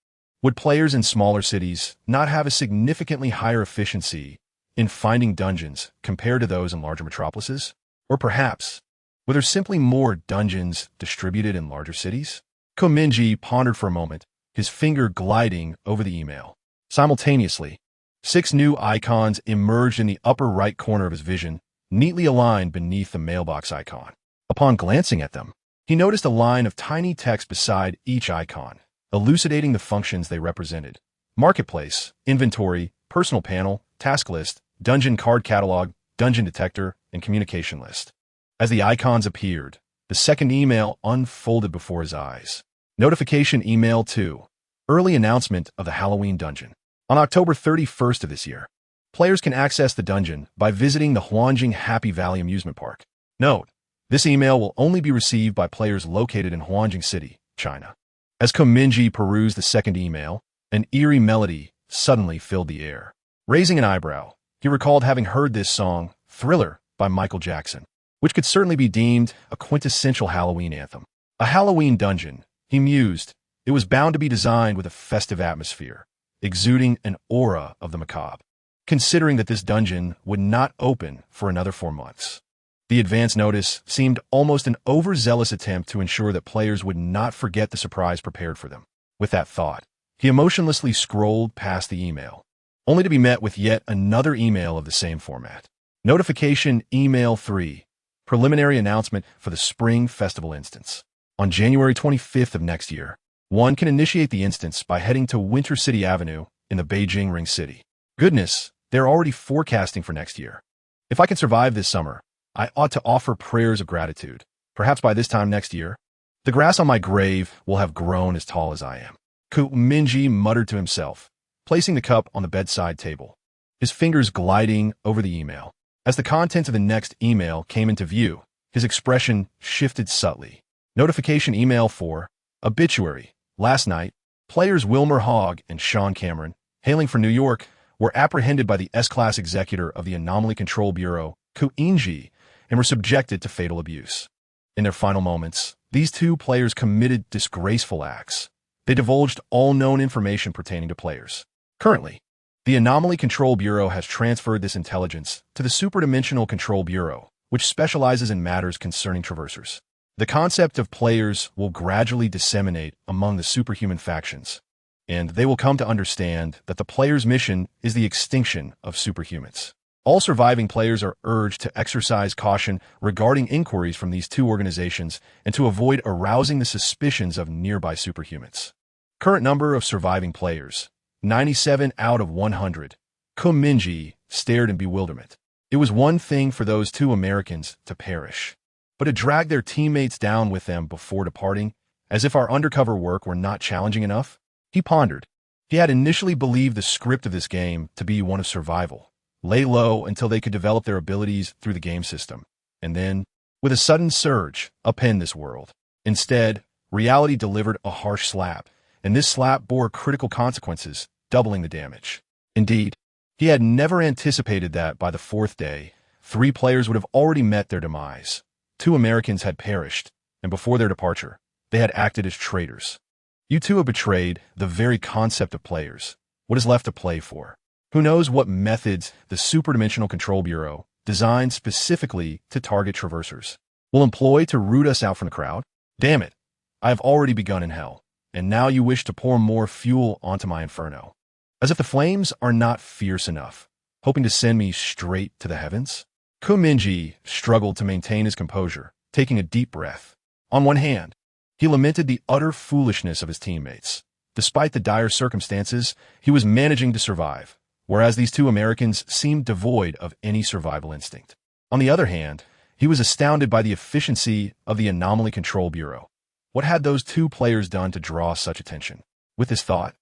Would players in smaller cities not have a significantly higher efficiency in finding dungeons compared to those in larger metropolises? Or perhaps, were there simply more dungeons distributed in larger cities? Mingye pondered for a moment, his finger gliding over the email. Simultaneously, 6 new icons emerged in the upper right corner of his vision, neatly aligned beneath the mailbox icon. Upon glancing at them, he noticed a line of tiny text beside each icon, elucidating the functions they represented: marketplace, inventory, personal panel, task list, dungeon card catalog, dungeon detector, and communication list. As the icons appeared, the second email unfolded before his eyes. Notification email 2, early announcement of the Halloween dungeon. On October 31st of this year, players can access the dungeon by visiting the Huanjing Happy Valley Amusement Park. Note, this email will only be received by players located in Huanjing City, China. As Mingye perused the second email, an eerie melody suddenly filled the air. Raising an eyebrow, he recalled having heard this song, Thriller, by Michael Jackson, which could certainly be deemed a quintessential Halloween anthem. A Halloween dungeon, he mused. It was bound to be designed with a festive atmosphere, exuding an aura of the macabre, considering that this dungeon would not open for another 4 months. The advance notice seemed almost an overzealous attempt to ensure that players would not forget the surprise prepared for them. With that thought, he emotionlessly scrolled past the email, only to be met with yet another email of the same format. Notification email 3, preliminary announcement for the Spring Festival instance. On January 25th of next year, one can initiate the instance by heading to Winter City Avenue in the Beijing Ring City. Goodness, they're already forecasting for next year. If I can survive this summer, I ought to offer prayers of gratitude. Perhaps by this time next year, the grass on my grave will have grown as tall as I am. Mingye muttered to himself, placing the cup on the bedside table, his fingers gliding over the email. As the contents of the next email came into view, his expression shifted subtly. Notification email 4, obituary. Last night, players Wilmer Hogg and Sean Cameron, hailing from New York, were apprehended by the S-Class executor of the Anomaly Control Bureau, Mingye, and were subjected to fatal abuse. In their final moments, these 2 players committed disgraceful acts. They divulged all known information pertaining to players. Currently, the Anomaly Control Bureau has transferred this intelligence to the Superdimensional Control Bureau, which specializes in matters concerning traversers. The concept of players will gradually disseminate among the superhuman factions, and they will come to understand that the player's mission is the extinction of superhumans. All surviving players are urged to exercise caution regarding inquiries from these 2 organizations and to avoid arousing the suspicions of nearby superhumans. Current number of surviving players, 97 out of 100. Mingye stared in bewilderment. It was one thing for those 2 Americans to perish, but to drag their teammates down with them before departing, as if our undercover work were not challenging enough? He pondered. He had initially believed the script of this game to be one of survival. Lay low until they could develop their abilities through the game system, and then, with a sudden surge, upend this world. Instead, reality delivered a harsh slap, and this slap bore critical consequences, doubling the damage. Indeed, he had never anticipated that by the 4th day, 3 players would have already met their demise. 2 Americans had perished, and before their departure, they had acted as traitors. You 2 have betrayed the very concept of players. What is left to play for? Who knows what methods the Superdimensional Control Bureau, designed specifically to target traversers, will employ to root us out from the crowd? Damn it, I have already begun in hell, and now you wish to pour more fuel onto my inferno. As if the flames are not fierce enough, hoping to send me straight to the heavens? Mingye struggled to maintain his composure, taking a deep breath. On one hand, he lamented the utter foolishness of his teammates. Despite the dire circumstances, he was managing to survive, whereas these two Americans seemed devoid of any survival instinct. On the other hand, he was astounded by the efficiency of the Anomaly Control Bureau. What had those two players done to draw such attention? With this thought,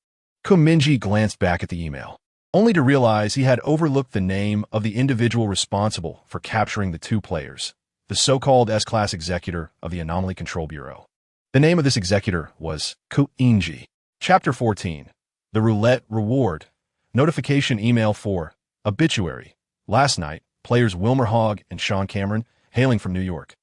Mingye glanced back at the email, only to realize he had overlooked the name of the individual responsible for capturing the two players, the so-called S-Class executor of the Anomaly Control Bureau. The name of this executor was Mingye. Chapter 14. The Roulette Reward. Notification email for obituary. Last night, players Wilmer Hogg and Sean Cameron, hailing from New York,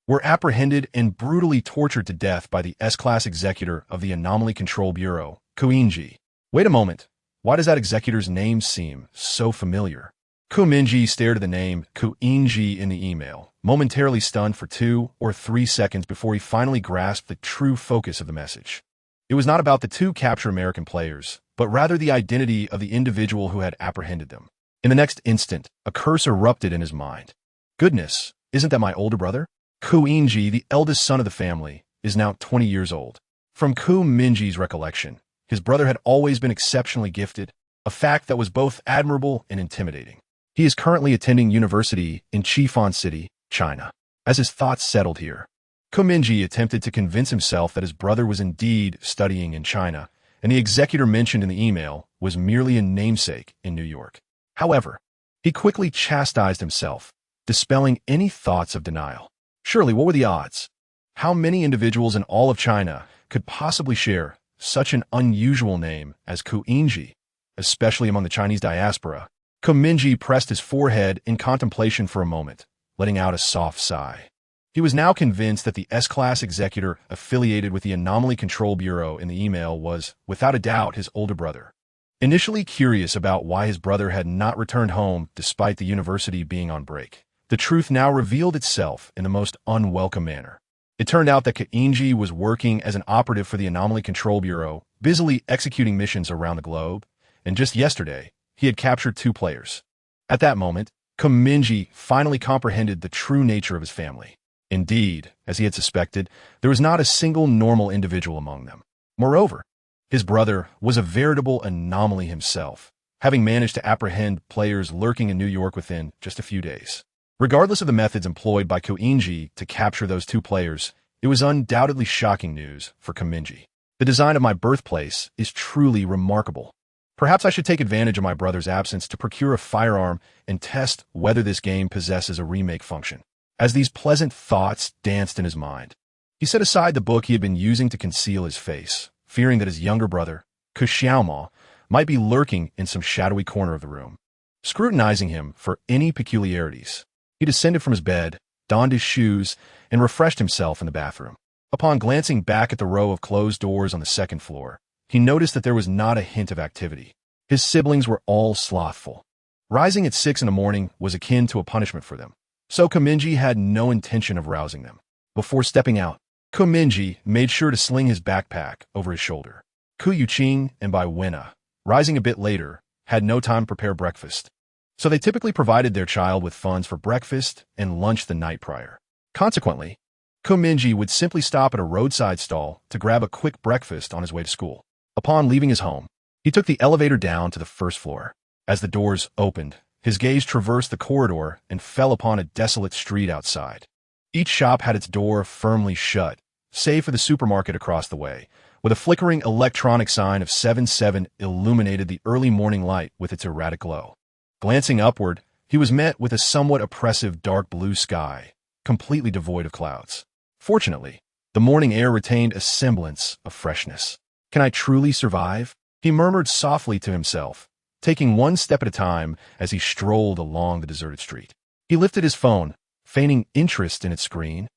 were apprehended and brutally tortured to death by the S-Class executor of the Anomaly Control Bureau, Mingye. Wait a moment. Why does that executor's name seem so familiar? Mingye stared at the name Mingye in the email, momentarily stunned for 2 or 3 seconds before he finally grasped the true focus of the message. It was not about the two captured American players, but rather the identity of the individual who had apprehended them. In the next instant, a curse erupted in his mind. Goodness, isn't that my older brother? Mingye, the eldest son of the family, is now 20 years old. From Mingye's recollection, his brother had always been exceptionally gifted, a fact that was both admirable and intimidating. He is currently attending university in Qifan City, China. As his thoughts settled here, Mingye attempted to convince himself that his brother was indeed studying in China, and the executor mentioned in the email was merely a namesake in New York. However, he quickly chastised himself, dispelling any thoughts of denial. Surely, what were the odds? How many individuals in all of China could possibly share such an unusual name as Mingye, especially among the Chinese diaspora? Mingye pressed his forehead in contemplation for a moment, letting out a soft sigh. He was now convinced that the S-Class executor affiliated with the Anomaly Control Bureau in the email was, without a doubt, his older brother. Initially curious about why his brother had not returned home despite the university being on break, the truth now revealed itself in the most unwelcome manner. It turned out that Mingye was working as an operative for the Anomaly Control Bureau, busily executing missions around the globe, and just yesterday, he had captured two players. At that moment, Mingye finally comprehended the true nature of his family. Indeed, as he had suspected, there was not a single normal individual among them. Moreover, his brother was a veritable anomaly himself, having managed to apprehend players lurking in New York within just a few days. Regardless of the methods employed by Mingye to capture those two players, it was undoubtedly shocking news for Mingye. The design of my birthplace is truly remarkable. Perhaps I should take advantage of my brother's absence to procure a firearm and test whether this game possesses a remake function. As these pleasant thoughts danced in his mind, he set aside the book he had been using to conceal his face, fearing that his younger brother, Xiaomao, might be lurking in some shadowy corner of the room. Scrutinizing him for any peculiarities, he descended from his bed, donned his shoes, and refreshed himself in the bathroom. Upon glancing back at the row of closed doors on the second floor, he noticed that there was not a hint of activity. His siblings were all slothful. Rising at 6 in the morning was akin to a punishment for them, so Mingye had no intention of rousing them. Before stepping out, Mingye made sure to sling his backpack over his shoulder. Yuqing and Bai Wenna, rising a bit later, had no time to prepare breakfast, so they typically provided their child with funds for breakfast and lunch the night prior. Consequently, Mingye would simply stop at a roadside stall to grab a quick breakfast on his way to school. Upon leaving his home, he took the elevator down to the first floor. As the doors opened, his gaze traversed the corridor and fell upon a desolate street outside. Each shop had its door firmly shut, save for the supermarket across the way, with a flickering electronic sign of 7-7 illuminated the early morning light with its erratic glow. Glancing upward, he was met with a somewhat oppressive dark blue sky, completely devoid of clouds. Fortunately, the morning air retained a semblance of freshness. Can I truly survive? He murmured softly to himself, taking one step at a time as he strolled along the deserted street. He lifted his phone, feigning interest in its screen,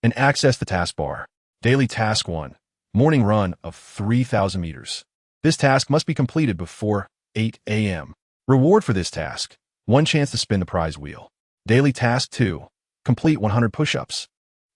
and accessed the taskbar. Daily Task 1, morning run of 3,000 meters. This task must be completed before 8 a.m. Reward for this task, 1 chance to spin the prize wheel. Daily Task 2, complete 100 push-ups.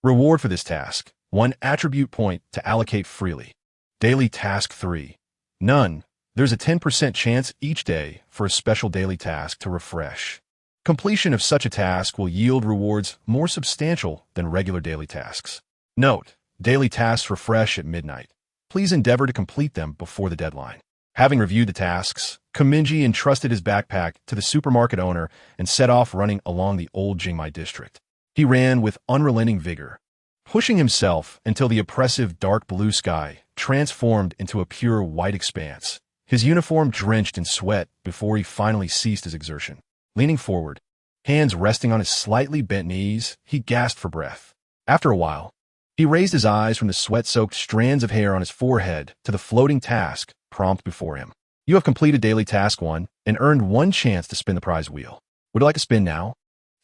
Reward for this task, 1 attribute point to allocate freely. Daily Task 3, none, There's a 10% chance each day for a special daily task to refresh. Completion of such a task will yield rewards more substantial than regular daily tasks. Note: daily tasks refresh at midnight. Please endeavor to complete them before the deadline. Having reviewed the tasks, Mingye entrusted his backpack to the supermarket owner and set off running along the old Mingye district. He ran with unrelenting vigor, pushing himself until the oppressive dark blue sky transformed into a pure white expanse, his uniform drenched in sweat before he finally ceased his exertion. Leaning forward, hands resting on his slightly bent knees, he gasped for breath. After a while, he raised his eyes from the sweat-soaked strands of hair on his forehead to the floating task prompt before him. You have completed daily task 1 and earned 1 chance to spin the prize wheel. Would you like to spin now?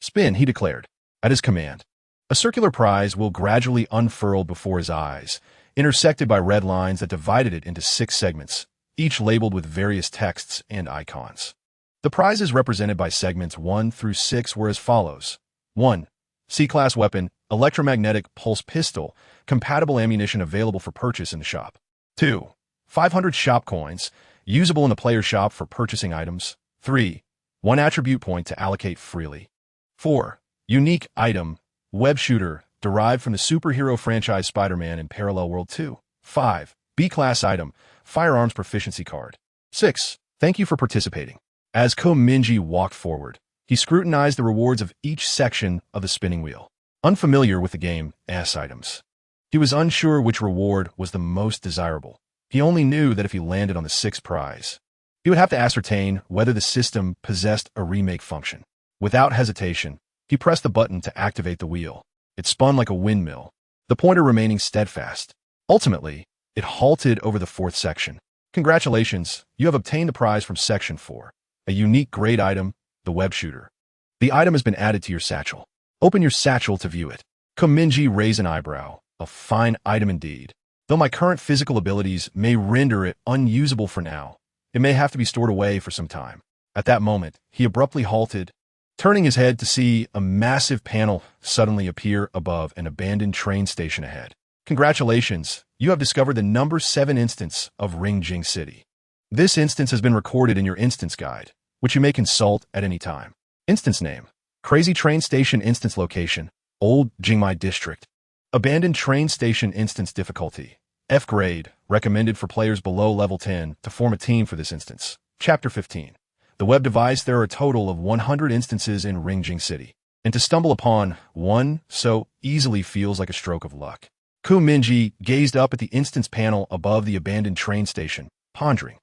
Spin, he declared. At his command, a circular prize wheel gradually unfurled before his eyes, intersected by red lines that divided it into 6 segments, each labeled with various texts and icons. The prizes represented by segments 1 through 6 were as follows. 1. C-Class weapon, electromagnetic pulse pistol, compatible ammunition available for purchase in the shop. 2. 500 shop coins, usable in the player shop for purchasing items. 3. 1 attribute point to allocate freely. 4. Unique item, web shooter, derived from the superhero franchise Spider-Man in Parallel World 2. 5. B-Class item, firearms proficiency card. 6. Thank you for participating. As Mingye walked forward, he scrutinized the rewards of each section of the spinning wheel. Unfamiliar with the game S items, he was unsure which reward was the most desirable. He only knew that if he landed on the 6th prize, he would have to ascertain whether the system possessed a remake function. Without hesitation, he pressed the button to activate the wheel. It spun like a windmill, the pointer remaining steadfast. Ultimately, it halted over the 4th section. Congratulations, you have obtained the prize from Section 4. A unique grade item, the web shooter. The item has been added to your satchel. Open your satchel to view it. Mingye raised an eyebrow. A fine item indeed. Though my current physical abilities may render it unusable for now, it may have to be stored away for some time. At that moment, he abruptly halted, turning his head to see a massive panel suddenly appear above an abandoned train station ahead. Congratulations, you have discovered the number 7 instance of Ringjing City. This instance has been recorded in your instance guide, which you may consult at any time. Instance name: Crazy Train Station. Instance location: Old Mingye District. Abandoned Train Station. Instance difficulty: F grade, recommended for players below level 10 to form a team for this instance. Chapter 15. The web device: there are a total of 100 instances in Ringjing City, and to stumble upon one so easily feels like a stroke of luck. Mingye gazed up at the instance panel above the abandoned train station, pondering.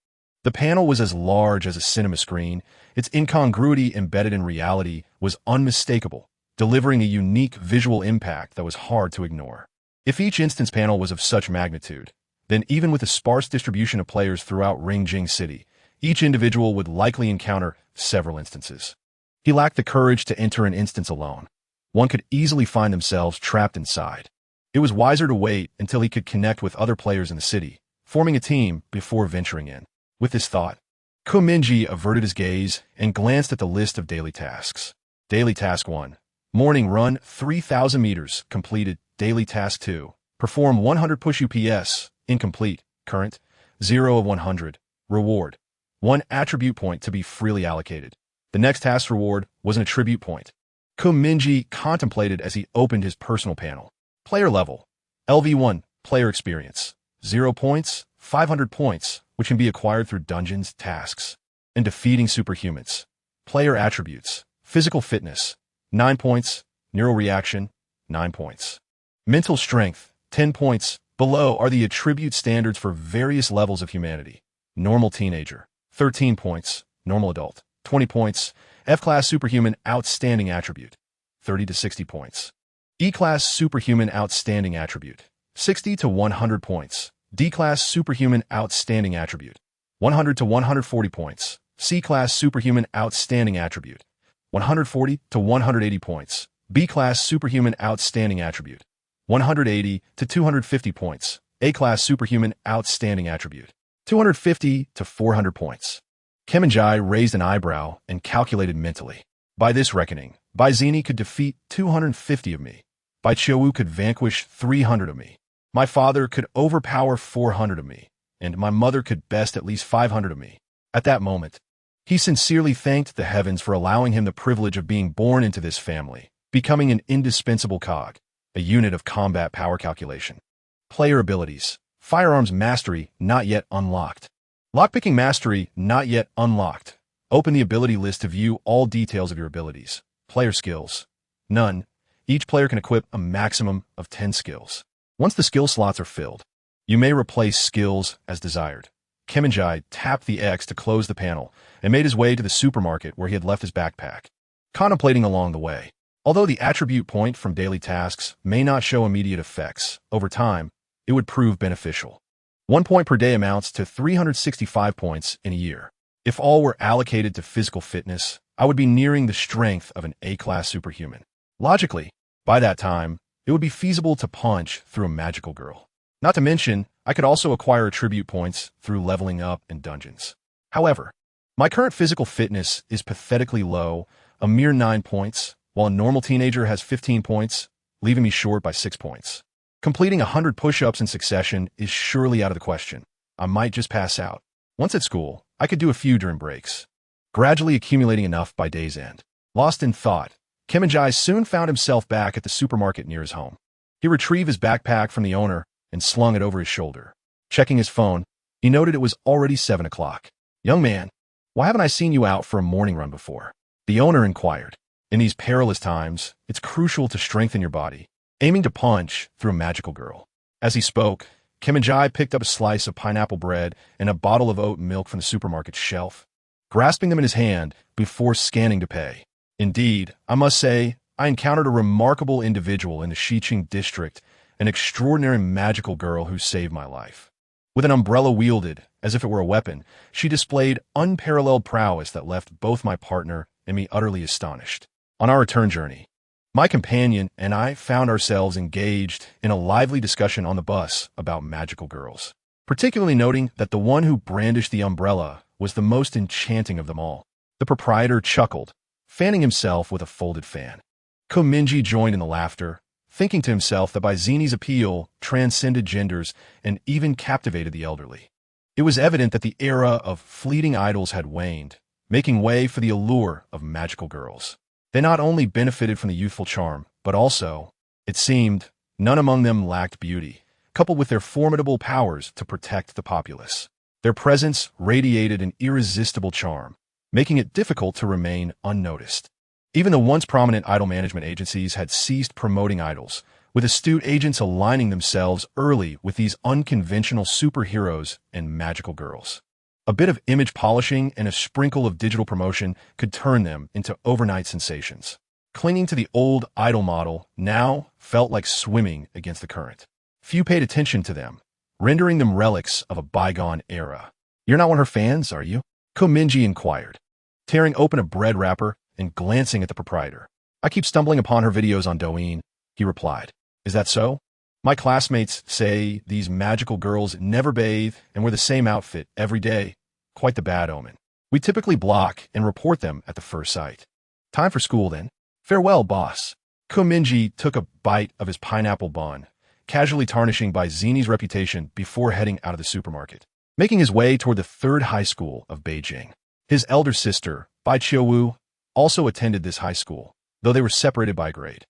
The panel was as large as a cinema screen. Its incongruity embedded in reality was unmistakable, delivering a unique visual impact that was hard to ignore. If each instance panel was of such magnitude, then even with a sparse distribution of players throughout Ringjing City, each individual would likely encounter several instances. He lacked the courage to enter an instance alone. One could easily find themselves trapped inside. It was wiser to wait until he could connect with other players in the city, forming a team before venturing in. With this thought, Mingye averted his gaze and glanced at the list of daily tasks. Daily Task 1. Morning run 3,000 meters, completed. Daily Task 2. Perform 100 push UPS, incomplete. Current, 0 of 100. Reward: 1 attribute point to be freely allocated. The next task's reward was an attribute point. Mingye contemplated as he opened his personal panel. Player level: LV1, player experience, 0 points, 500 points, which can be acquired through dungeons, tasks, and defeating superhumans. Player attributes: physical fitness, 9 points, neural reaction, 9 points. Mental strength, 10 points. Below are the attribute standards for various levels of humanity. Normal teenager, 13 points. Normal adult, 20 points. F-class superhuman outstanding attribute, 30 to 60 points. E-class superhuman outstanding attribute, 60 to 100 points. D-class superhuman outstanding attribute, 100 to 140 points. C-class superhuman outstanding attribute, 140 to 180 points. B-class superhuman outstanding attribute, 180 to 250 points. A-class superhuman outstanding attribute, 250 to 400 points. Mingye raised an eyebrow and calculated mentally. By this reckoning, Baizini could defeat 250 of me. Bai Chiu could vanquish 300 of me. My father could overpower 400 of me. and my mother could best at least 500 of me. At that moment, he sincerely thanked the heavens for allowing him the privilege of being born into this family, becoming an indispensable cog, a unit of combat power calculation. Player abilities. Firearms mastery not yet unlocked. Lockpicking mastery not yet unlocked. Open the ability list to view all details of your abilities. Player skills. None. Each player can equip a maximum of 10 skills. Once the skill slots are filled, you may replace skills as desired. Mingye tapped the X to close the panel and made his way to the supermarket where he had left his backpack, contemplating along the way. Although the attribute point from daily tasks may not show immediate effects, over time, it would prove beneficial. 1 point per day amounts to 365 points in a year. If all were allocated to physical fitness, I would be nearing the strength of an A-class superhuman. Logically, by that time, it would be feasible to punch through a magical girl. Not to mention, I could also acquire attribute points through leveling up in dungeons. However, my current physical fitness is pathetically low, a mere 9 points, while a normal teenager has 15 points, leaving me short by 6 points. Completing 100 push-ups in succession is surely out of the question. I might just pass out. Once at school, I could do a few during breaks, gradually accumulating enough by day's end. Lost in thought, Mingye soon found himself back at the supermarket near his home. He retrieved his backpack from the owner and slung it over his shoulder. Checking his phone, he noted it was already 7 o'clock. "Young man, why haven't I seen you out for a morning run before?" The owner inquired. In these perilous times, it's crucial to strengthen your body, aiming to punch through a magical girl. As he spoke, Mingye picked up a slice of pineapple bread and a bottle of oat milk from the supermarket shelf, grasping them in his hand before scanning to pay. Indeed, I must say, I encountered a remarkable individual in the Xiqing district, an extraordinary magical girl who saved my life. With an umbrella wielded, as if it were a weapon, she displayed unparalleled prowess that left both my partner and me utterly astonished. On our return journey, my companion and I found ourselves engaged in a lively discussion on the bus about magical girls, particularly noting that the one who brandished the umbrella was the most enchanting of them all. The proprietor chuckled, fanning himself with a folded fan. Mingye joined in the laughter, thinking to himself that Byzini's appeal transcended genders and even captivated the elderly. It was evident that the era of fleeting idols had waned, making way for the allure of magical girls. They not only benefited from the youthful charm, but also, it seemed, none among them lacked beauty, coupled with their formidable powers to protect the populace. Their presence radiated an irresistible charm, making it difficult to remain unnoticed. Even the once prominent idol management agencies had ceased promoting idols, with astute agents aligning themselves early with these unconventional superheroes and magical girls. A bit of image polishing and a sprinkle of digital promotion could turn them into overnight sensations. Clinging to the old idol model now felt like swimming against the current. Few paid attention to them, rendering them relics of a bygone era. "You're not one of her fans, are you?" Mingye inquired, tearing open a bread wrapper and glancing at the proprietor. "I keep stumbling upon her videos on Douyin," he replied. "Is that so? My classmates say these magical girls never bathe and wear the same outfit every day. Quite the bad omen. We typically block and report them at the first sight. Time for school, then. Farewell, boss." Mingye took a bite of his pineapple bun, casually tarnishing Byzini's reputation before heading out of the supermarket, making his way toward the third high school of Beijing. His elder sister, Bai Qiuwu, also attended this high school, though they were separated by grade.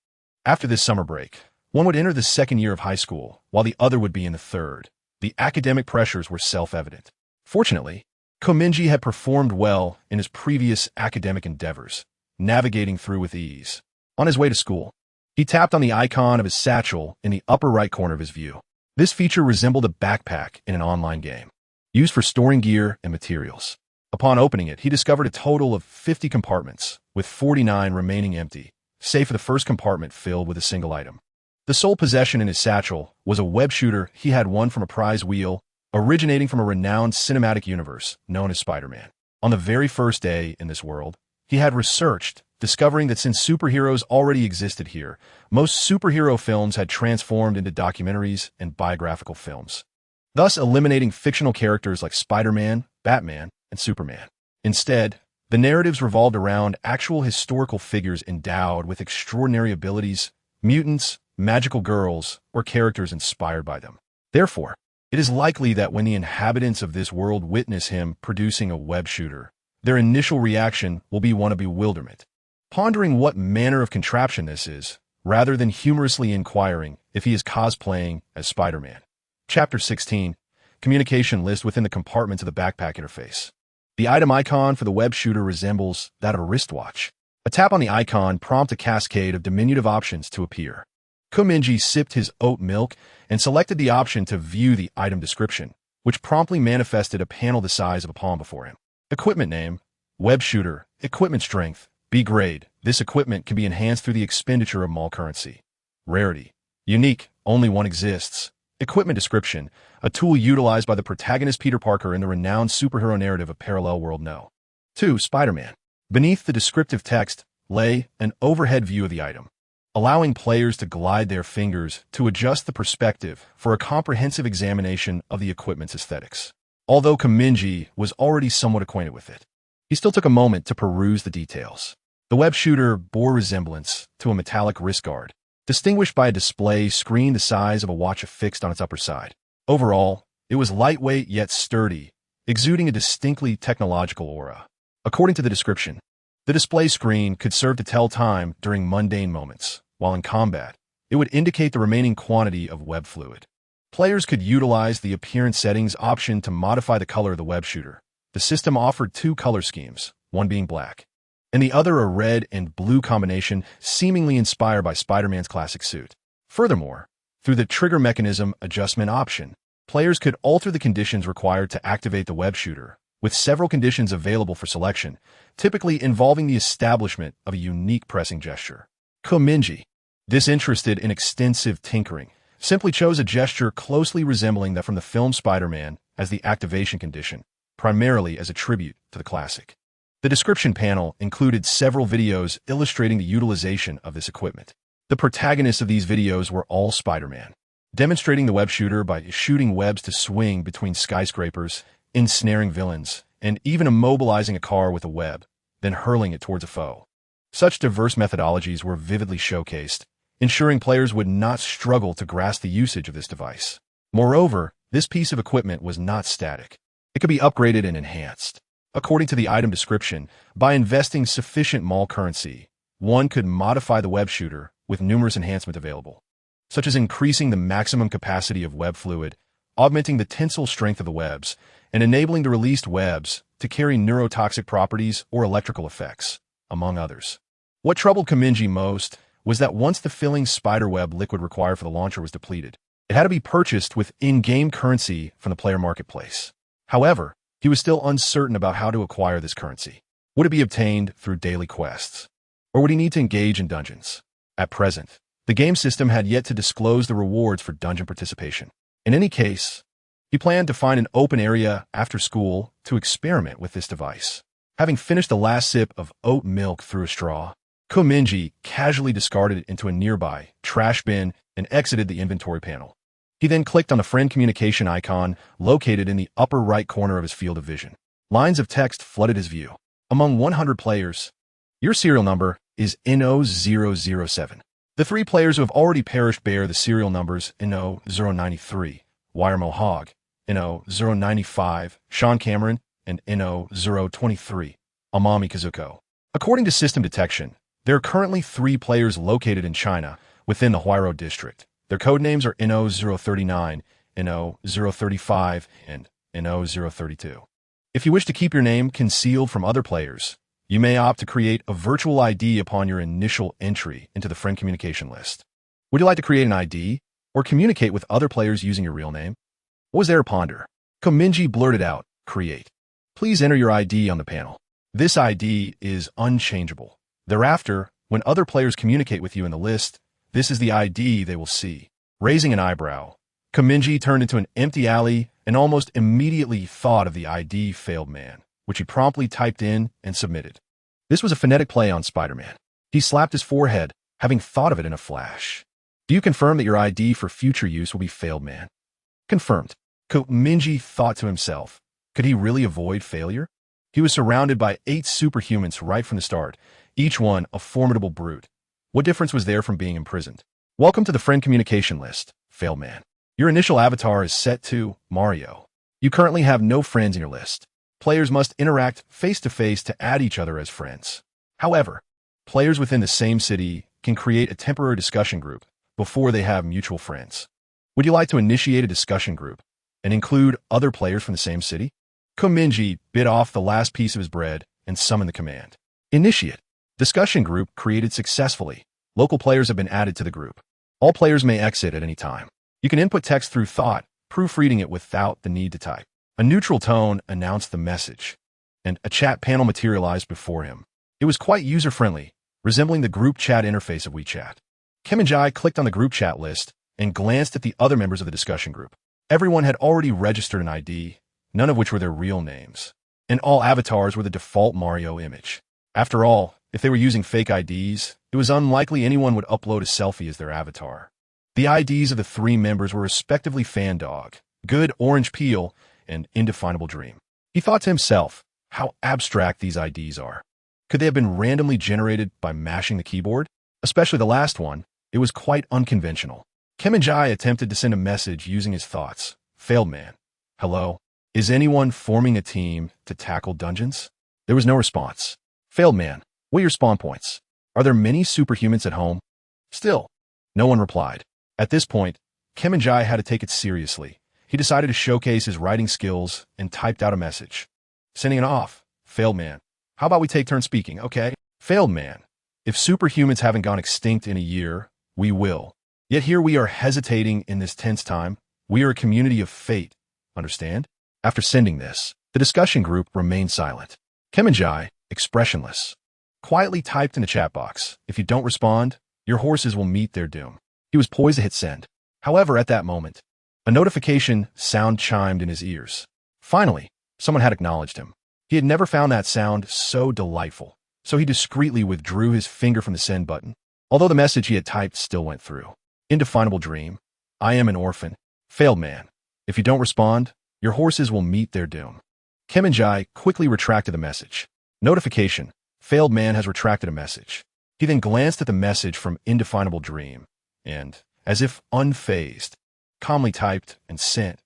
After this summer break, one would enter the second year of high school, while the other would be in the third. The academic pressures were self-evident. Fortunately, Mingye had performed well in his previous academic endeavors, navigating through with ease. On his way to school, he tapped on the icon of his satchel in the upper right corner of his view. This feature resembled a backpack in an online game, used for storing gear and materials. Upon opening it, he discovered a total of 50 compartments, with 49 remaining empty, save for the first compartment filled with a single item. The sole possession in his satchel was a web shooter he had won from a prize wheel, originating from a renowned cinematic universe known as Spider-Man. On the very first day in this world, he had researched, discovering that since superheroes already existed here, most superhero films had transformed into documentaries and biographical films, thus eliminating fictional characters like Spider-Man, Batman, and Superman. Instead, the narratives revolved around actual historical figures endowed with extraordinary abilities, mutants, magical girls, or characters inspired by them. Therefore, It is likely that when the inhabitants of this world witness him producing a web shooter, their initial reaction will be one of bewilderment, pondering what manner of contraption this is, rather than humorously inquiring if he is cosplaying as Spider-Man. Chapter 16. Communication list within the compartments of the backpack interface. The item icon for the web shooter resembles that of a wristwatch. A tap on the icon prompts a cascade of diminutive options to appear. Mingye sipped his oat milk and selected the option to view the item description, which promptly manifested a panel the size of a palm before him. Equipment name, web shooter, equipment strength, B grade. This equipment can be enhanced through the expenditure of mall currency. Rarity, unique, only one exists. Equipment description, a tool utilized by the protagonist Peter Parker in the renowned superhero narrative of Parallel World No. 2. Spider-Man. Beneath the descriptive text, lay an overhead view of the item, allowing players to glide their fingers to adjust the perspective for a comprehensive examination of the equipment's aesthetics. Although Mingye was already somewhat acquainted with it, he still took a moment to peruse the details. The web shooter bore resemblance to a metallic wrist guard, distinguished by a display screen the size of a watch affixed on its upper side. Overall, it was lightweight yet sturdy, exuding a distinctly technological aura. According to the description, the display screen could serve to tell time during mundane moments, while in combat, it would indicate the remaining quantity of web fluid. Players could utilize the appearance settings option to modify the color of the web shooter. The system offered two color schemes, one being black, and the other a red and blue combination seemingly inspired by Spider-Man's classic suit. Furthermore, through the trigger mechanism adjustment option, players could alter the conditions required to activate the web shooter, with several conditions available for selection, typically involving the establishment of a unique pressing gesture. Mingye, disinterested in extensive tinkering, simply chose a gesture closely resembling that from the film Spider-Man as the activation condition, primarily as a tribute to the classic. The description panel included several videos illustrating the utilization of this equipment. The protagonists of these videos were all Spider-Man, demonstrating the web shooter by shooting webs to swing between skyscrapers, ensnaring villains, and even immobilizing a car with a web, then hurling it towards a foe. Such diverse methodologies were vividly showcased, ensuring players would not struggle to grasp the usage of this device. Moreover, this piece of equipment was not static. It could be upgraded and enhanced. According to the item description, by investing sufficient mall currency, one could modify the web shooter with numerous enhancements available, such as increasing the maximum capacity of web fluid, augmenting the tensile strength of the webs, and enabling the released webs to carry neurotoxic properties or electrical effects, among others. What troubled Mingye most was that once the filling spiderweb liquid required for the launcher was depleted, it had to be purchased with in-game currency from the player marketplace. However, he was still uncertain about how to acquire this currency. Would it be obtained through daily quests, or would he need to engage in dungeons? At present, the game system had yet to disclose the rewards for dungeon participation. In any case, he planned to find an open area after school to experiment with this device. Having finished the last sip of oat milk through a straw, Mingye casually discarded it into a nearby trash bin and exited the inventory panel. He then clicked on the friend communication icon located in the upper right corner of his field of vision. Lines of text flooded his view. Among 100 players, your serial number is NO007. The 3 players who have already perished bear the serial numbers NO093, Wire Mohawk, NO095, Sean Cameron, and NO023, Amami Kazuko. According to system detection, there are currently 3 players located in China within the Huairou district. Their codenames are NO039, NO035, and NO032. If you wish to keep your name concealed from other players, you may opt to create a virtual ID upon your initial entry into the friend communication list. Would you like to create an ID or communicate with other players using your real name? What was there to ponder? Mingye blurted out, "Create. Please enter your ID on the panel. This ID is unchangeable. Thereafter, when other players communicate with you in the list, this is the ID they will see." Raising an eyebrow, Mingye turned into an empty alley and almost immediately thought of the ID failed man, which he promptly typed in and submitted. This was a phonetic play on Spider-Man. He slapped his forehead, having thought of it in a flash. "Do you confirm that your ID for future use will be failed man?" Confirmed. Mingye thought to himself, could he really avoid failure? He was surrounded by 8 superhumans right from the start, each one a formidable brute. What difference was there from being imprisoned? Welcome to the friend communication list, failed man. Your initial avatar is set to Mario. You currently have no friends in your list. Players must interact face-to-face to add each other as friends. However, players within the same city can create a temporary discussion group before they have mutual friends. Would you like to initiate a discussion group and include other players from the same city? Mingye bit off the last piece of his bread and summoned the command. Initiate. Discussion group created successfully. Local players have been added to the group. All players may exit at any time. You can input text through thought, proofreading it without the need to type. A neutral tone announced the message, and a chat panel materialized before him. It was quite user-friendly, resembling the group chat interface of WeChat. Mingye clicked on the group chat list and glanced at the other members of the discussion group. Everyone had already registered an ID, none of which were their real names, and all avatars were the default Mario image. After all, if they were using fake IDs, it was unlikely anyone would upload a selfie as their avatar. The IDs of the three members were respectively Fandog, Good Orange Peel, and Indefinable Dream. He thought to himself, how abstract these IDs are. Could they have been randomly generated by mashing the keyboard? Especially the last one, it was quite unconventional. Mingye attempted to send a message using his thoughts. Failed man. Hello? Is anyone forming a team to tackle dungeons? There was no response. Failed man. What are your spawn points? Are there many superhumans at home? Still, no one replied. At this point, Mingye had to take it seriously. He decided to showcase his writing skills and typed out a message. Sending it off. Failed man. How about we take turns speaking, okay? Failed man. If superhumans haven't gone extinct in a year, we will. Yet here we are hesitating in this tense time. We are a community of fate. Understand? After sending this, the discussion group remained silent. Mingye, expressionless, quietly typed in the chat box, if you don't respond, your horses will meet their doom. He was poised to hit send. However, at that moment, a notification sound chimed in his ears. Finally, someone had acknowledged him. He had never found that sound so delightful, so he discreetly withdrew his finger from the send button, although the message he had typed still went through. Indefinable Dream. I am an orphan. Failed man. If you don't respond, your horses will meet their doom. Mingye quickly retracted the message. Notification. Failed man has retracted a message. He then glanced at the message from Indefinable Dream, and, as if unfazed, calmly typed and sent.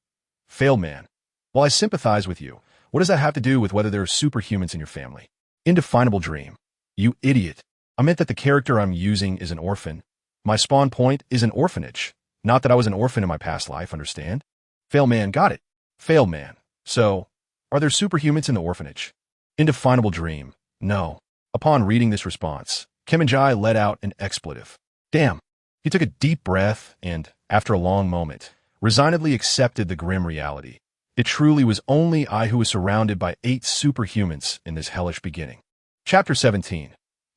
Failed man. While I sympathize with you, what does that have to do with whether there are superhumans in your family? Indefinable Dream. You idiot. I meant that the character I'm using is an orphan. My spawn point is an orphanage. Not that I was an orphan in my past life, understand? Failed man, got it. Failed man. So, are there superhumans in the orphanage? Indefinable Dream. No. Upon reading this response, Mingye let out an expletive. Damn. He took a deep breath and, after a long moment, resignedly accepted the grim reality. It truly was only I who was surrounded by 8 superhumans in this hellish beginning. Chapter 17.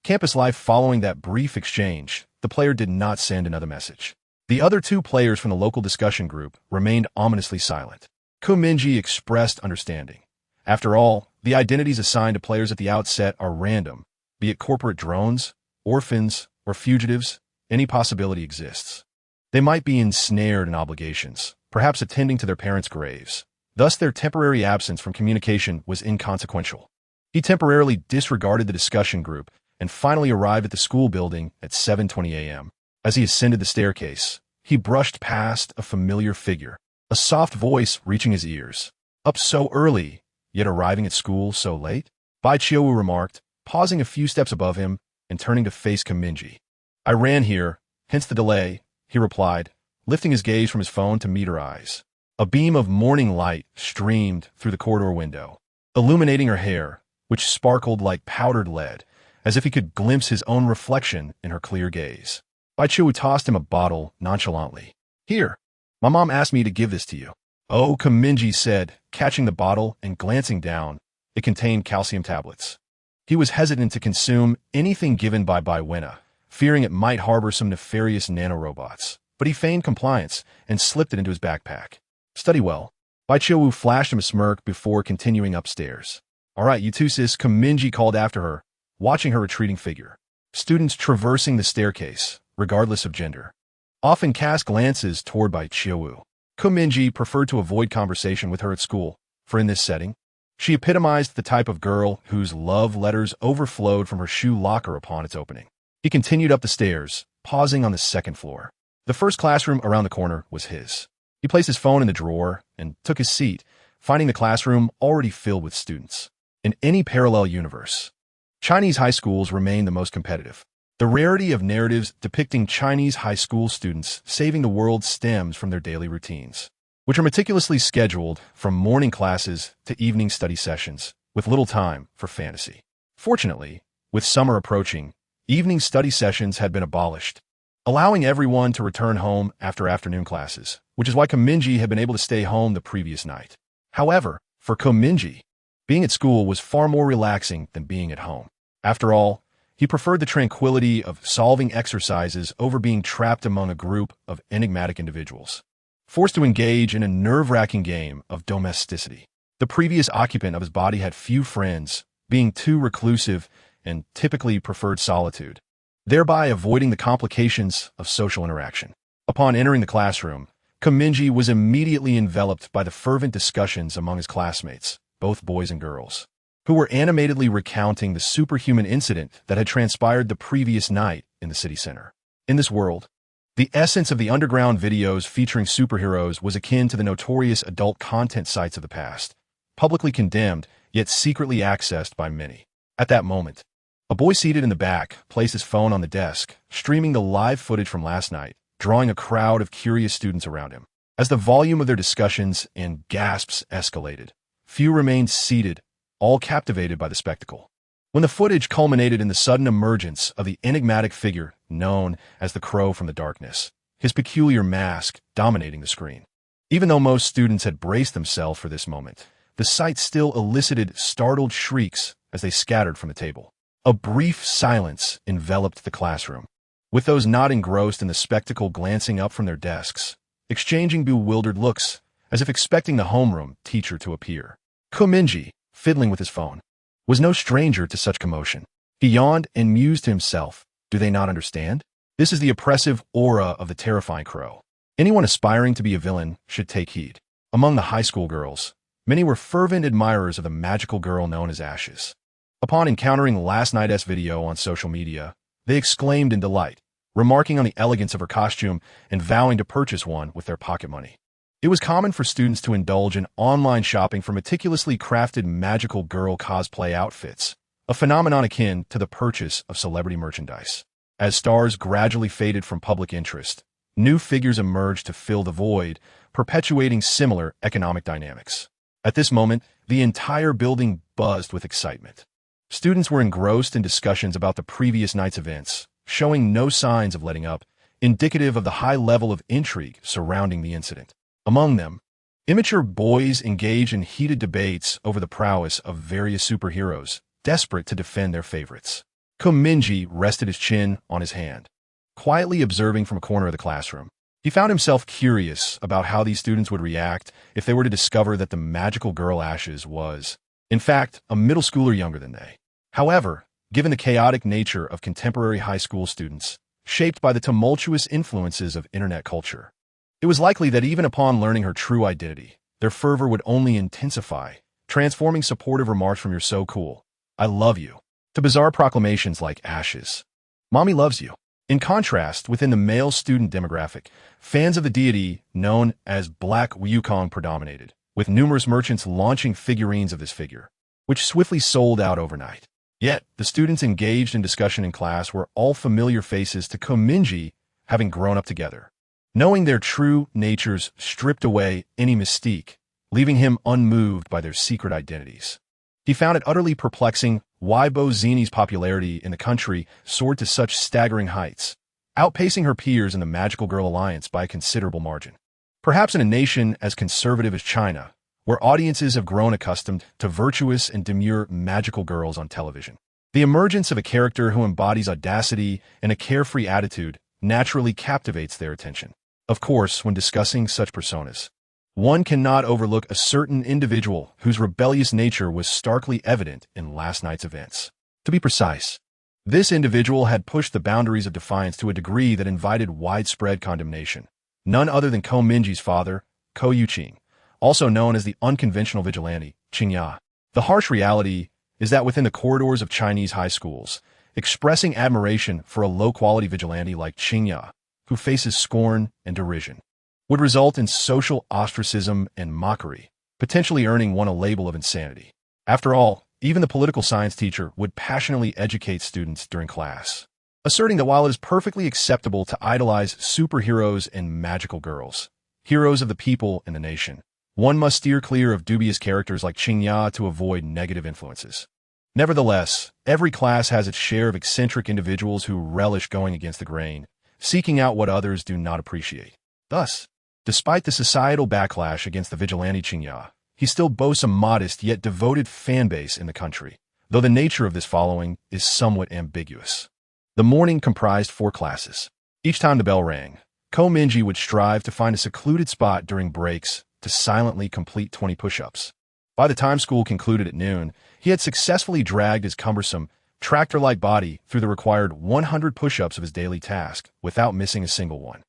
Campus life. Following that brief exchange, the player did not send another message. The other 2 players from the local discussion group remained ominously silent. Mingye expressed understanding. After all, the identities assigned to players at the outset are random, be it corporate drones, orphans, or fugitives, any possibility exists. They might be ensnared in obligations, perhaps attending to their parents' graves. Thus, their temporary absence from communication was inconsequential. He temporarily disregarded the discussion group and finally arrived at the school building at 7:20 a.m. As he ascended the staircase, he brushed past a familiar figure, a soft voice reaching his ears. Up so early, yet arriving at school so late? Baiqiu remarked, pausing a few steps above him and turning to face Mingye. I ran here, hence the delay, he replied, lifting his gaze from his phone to meet her eyes. A beam of morning light streamed through the corridor window, illuminating her hair, which sparkled like powdered lead, as if he could glimpse his own reflection in her clear gaze. Baiqiu tossed him a bottle nonchalantly. Here, my mom asked me to give this to you. Oh, Mingye said, catching the bottle and glancing down. It contained calcium tablets. He was hesitant to consume anything given by Baiwena, fearing it might harbor some nefarious nanorobots, but he feigned compliance and slipped it into his backpack. Study well. Baiqiu flashed him a smirk before continuing upstairs. All right, you two sis, Mingye called after her, watching her retreating figure. Students traversing the staircase, regardless of gender, often cast glances toward Baiqiu. Mingye preferred to avoid conversation with her at school, for in this setting, she epitomized the type of girl whose love letters overflowed from her shoe locker upon its opening. He continued up the stairs, pausing on the second floor. The first classroom around the corner was his. He placed his phone in the drawer and took his seat, finding the classroom already filled with students. In any parallel universe, Chinese high schools remain the most competitive. The rarity of narratives depicting Chinese high school students saving the world stems from their daily routines, which are meticulously scheduled from morning classes to evening study sessions, with little time for fantasy. Fortunately, with summer approaching, evening study sessions had been abolished, allowing everyone to return home after afternoon classes, which is why Mingye had been able to stay home the previous night. However, for Mingye, being at school was far more relaxing than being at home. After all, he preferred the tranquility of solving exercises over being trapped among a group of enigmatic individuals, forced to engage in a nerve-wracking game of domesticity. The previous occupant of his body had few friends, being too reclusive and typically preferred solitude, thereby avoiding the complications of social interaction. Upon entering the classroom, Mingye was immediately enveloped by the fervent discussions among his classmates, both boys and girls, who were animatedly recounting the superhuman incident that had transpired the previous night in the city center. In this world, the essence of the underground videos featuring superheroes was akin to the notorious adult content sites of the past, publicly condemned, yet secretly accessed by many. At that moment, a boy seated in the back placed his phone on the desk, streaming the live footage from last night, drawing a crowd of curious students around him. As the volume of their discussions and gasps escalated, few remained seated, all captivated by the spectacle. When the footage culminated in the sudden emergence of the enigmatic figure known as the Crow from the darkness, his peculiar mask dominating the screen. Even though most students had braced themselves for this moment, the sight still elicited startled shrieks as they scattered from the table. A brief silence enveloped the classroom, with those not engrossed in the spectacle glancing up from their desks, exchanging bewildered looks as if expecting the homeroom teacher to appear. Mingye, fiddling with his phone, was no stranger to such commotion. He yawned and mused to himself, do they not understand? This is the oppressive aura of the terrifying Crow. Anyone aspiring to be a villain should take heed. Among the high school girls, many were fervent admirers of the magical girl known as Ashes. Upon encountering last night's video on social media, they exclaimed in delight, remarking on the elegance of her costume and vowing to purchase one with their pocket money. It was common for students to indulge in online shopping for meticulously crafted magical girl cosplay outfits, a phenomenon akin to the purchase of celebrity merchandise. As stars gradually faded from public interest, new figures emerged to fill the void, perpetuating similar economic dynamics. At this moment, the entire building buzzed with excitement. Students were engrossed in discussions about the previous night's events, showing no signs of letting up, indicative of the high level of intrigue surrounding the incident. Among them, immature boys engaged in heated debates over the prowess of various superheroes, desperate to defend their favorites. Mingye rested his chin on his hand, quietly observing from a corner of the classroom. He found himself curious about how these students would react if they were to discover that the magical girl Ashes was, in fact, a middle schooler younger than they. However, given the chaotic nature of contemporary high school students, shaped by the tumultuous influences of internet culture, it was likely that even upon learning her true identity, their fervor would only intensify, transforming supportive remarks from "you're so cool, I love you," to bizarre proclamations like "Ashes, mommy loves you." In contrast, within the male student demographic, fans of the deity known as Black Wukong predominated, with numerous merchants launching figurines of this figure, which swiftly sold out overnight. Yet, the students engaged in discussion in class were all familiar faces to Mingye, having grown up together. Knowing their true natures stripped away any mystique, leaving him unmoved by their secret identities. He found it utterly perplexing why Bo Xini's popularity in the country soared to such staggering heights, outpacing her peers in the Magical Girl Alliance by a considerable margin. Perhaps in a nation as conservative as China, where audiences have grown accustomed to virtuous and demure magical girls on television, the emergence of a character who embodies audacity and a carefree attitude naturally captivates their attention. Of course, when discussing such personas, one cannot overlook a certain individual whose rebellious nature was starkly evident in last night's events. To be precise, this individual had pushed the boundaries of defiance to a degree that invited widespread condemnation. None other than Mingye's father, Ko Yuqing, also known as the unconventional vigilante, Qingya. The harsh reality is that within the corridors of Chinese high schools, expressing admiration for a low-quality vigilante like Qingya, who faces scorn and derision, would result in social ostracism and mockery, potentially earning one a label of insanity. After all, even the political science teacher would passionately educate students during class, asserting that while it is perfectly acceptable to idolize superheroes and magical girls, heroes of the people and the nation, one must steer clear of dubious characters like Mingye to avoid negative influences. Nevertheless, every class has its share of eccentric individuals who relish going against the grain, seeking out what others do not appreciate. Thus, despite the societal backlash against the vigilante Mingye, he still boasts a modest yet devoted fan base in the country, though the nature of this following is somewhat ambiguous. The morning comprised 4 classes. Each time the bell rang, Mingye would strive to find a secluded spot during breaks to silently complete 20 push-ups. By the time school concluded at noon, he had successfully dragged his cumbersome, tractor-like body through the required 100 push-ups of his daily task without missing a single one.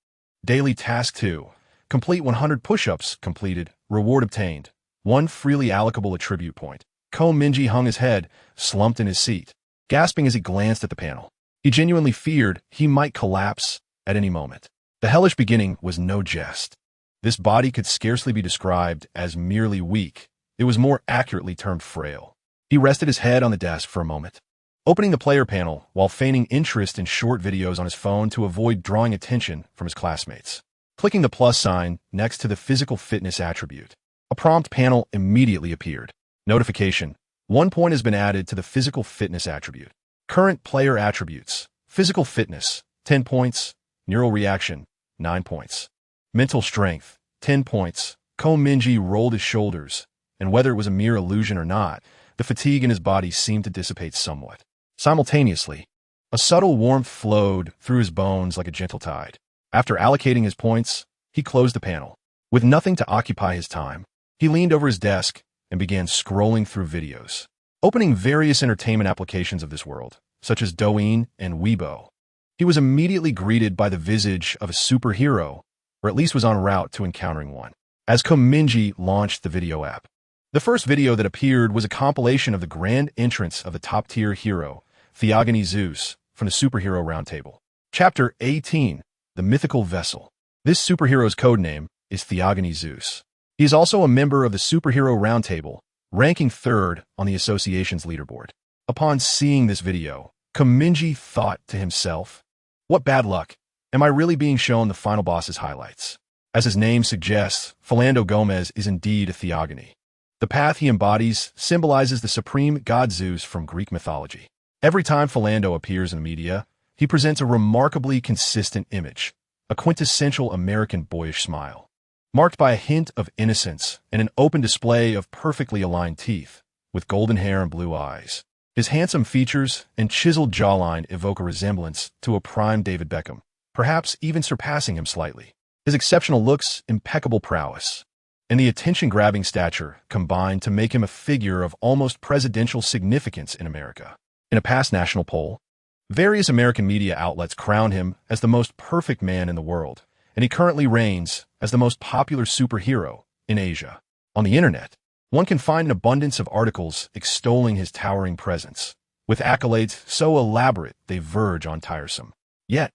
Daily Task 2. Complete 100 push-ups completed. Reward obtained. 1 freely allocable attribute point. Mingye hung his head, slumped in his seat, gasping as he glanced at the panel. He genuinely feared he might collapse at any moment. The hellish beginning was no jest. This body could scarcely be described as merely weak. It was more accurately termed frail. He rested his head on the desk for a moment, opening the player panel while feigning interest in short videos on his phone to avoid drawing attention from his classmates. Clicking the plus sign next to the physical fitness attribute, a prompt panel immediately appeared. Notification: 1 point has been added to the physical fitness attribute. Current player attributes: physical fitness, 10 points, neural reaction, 9 points. Mental strength, 10 points. Mingye rolled his shoulders, and whether it was a mere illusion or not, the fatigue in his body seemed to dissipate somewhat. Simultaneously, a subtle warmth flowed through his bones like a gentle tide. After allocating his points, he closed the panel. With nothing to occupy his time, he leaned over his desk and began scrolling through videos, opening various entertainment applications of this world, such as Douyin and Weibo. He was immediately greeted by the visage of a superhero, or at least was en route to encountering one, as Mingye launched the video app. The first video that appeared was a compilation of the grand entrance of the top-tier hero, Theogony Zeus, from the Superhero Roundtable. Chapter 18, The Mythical Vessel. This superhero's codename is Theogony Zeus. He is also a member of the Superhero Roundtable, ranking 3rd on the association's leaderboard. Upon seeing this video, Mingye thought to himself, "What bad luck. Am I really being shown the final boss's highlights?" As his name suggests, Philando Gomez is indeed a theogony. The path he embodies symbolizes the supreme god Zeus from Greek mythology. Every time Philando appears in the media, he presents a remarkably consistent image, a quintessential American boyish smile, marked by a hint of innocence and an open display of perfectly aligned teeth, with golden hair and blue eyes. His handsome features and chiseled jawline evoke a resemblance to a prime David Beckham, perhaps even surpassing him slightly. His exceptional looks, impeccable prowess, and the attention-grabbing stature combined to make him a figure of almost presidential significance in America. In a past national poll, various American media outlets crowned him as the most perfect man in the world, and he currently reigns as the most popular superhero in Asia. On the internet, one can find an abundance of articles extolling his towering presence, with accolades so elaborate they verge on tiresome. Yet,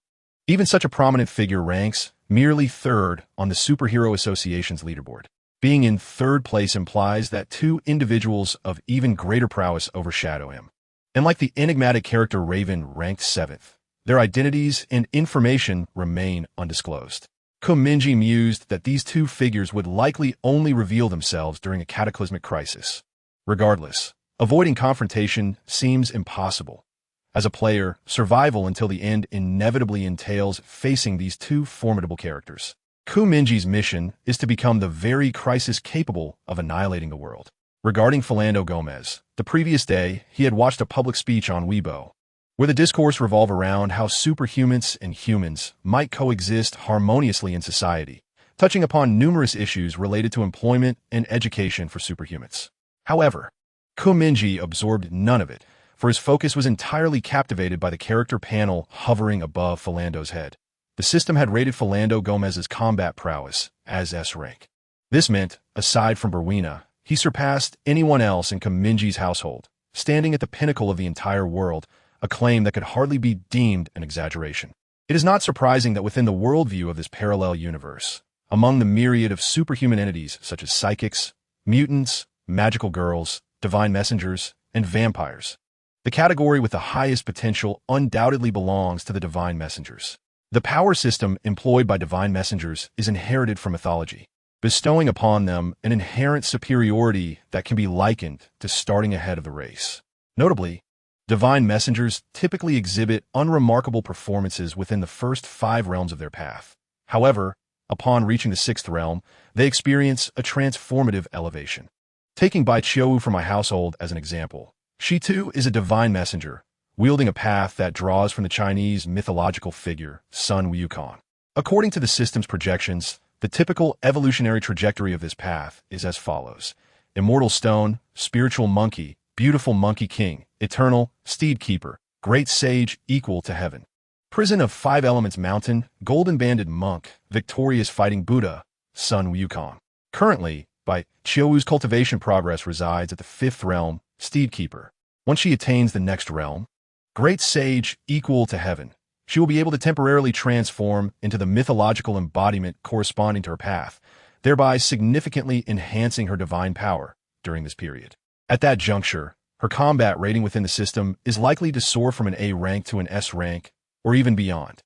even such a prominent figure ranks merely 3rd on the Superhero Association's leaderboard. Being in 3rd place implies that 2 individuals of even greater prowess overshadow him. And like the enigmatic character Raven ranked 7th, their identities and information remain undisclosed. Mingye mused that these 2 figures would likely only reveal themselves during a cataclysmic crisis. Regardless, avoiding confrontation seems impossible. As a player, survival until the end inevitably entails facing these 2 formidable characters. Mingye's mission is to become the very crisis capable of annihilating the world. Regarding Philando Gomez, the previous day he had watched a public speech on Weibo, where the discourse revolved around how superhumans and humans might coexist harmoniously in society, touching upon numerous issues related to employment and education for superhumans. However, Mingye absorbed none of it, for his focus was entirely captivated by the character panel hovering above Philando's head. The system had rated Philando Gomez's combat prowess as S rank. This meant, aside from Berwina, he surpassed anyone else in Mingye's household, standing at the pinnacle of the entire world, a claim that could hardly be deemed an exaggeration. It is not surprising that within the worldview of this parallel universe, among the myriad of superhuman entities such as psychics, mutants, magical girls, divine messengers, and vampires. The category with the highest potential undoubtedly belongs to the divine messengers. The power system employed by divine messengers is inherited from mythology, bestowing upon them an inherent superiority that can be likened to starting ahead of the race. Notably, divine messengers typically exhibit unremarkable performances within the first 5 realms of their path. However, upon reaching the 6th realm, they experience a transformative elevation. Taking Bai Qiu from my household as an example, she too is a divine messenger, wielding a path that draws from the Chinese mythological figure, Sun Wukong. According to the system's projections, the typical evolutionary trajectory of this path is as follows: Immortal Stone, Spiritual Monkey, Beautiful Monkey King, Eternal, Steed Keeper, Great Sage, Equal to Heaven. Prison of 5 Elements Mountain, Golden Banded Monk, Victorious Fighting Buddha, Sun Wukong. Currently, Bai Qiu's cultivation progress resides at the 5th realm, Steed Keeper. Once she attains the next realm, Great Sage, Equal to Heaven, she will be able to temporarily transform into the mythological embodiment corresponding to her path, thereby significantly enhancing her divine power during this period. At that juncture, her combat rating within the system is likely to soar from an A rank to an S rank, or even beyond.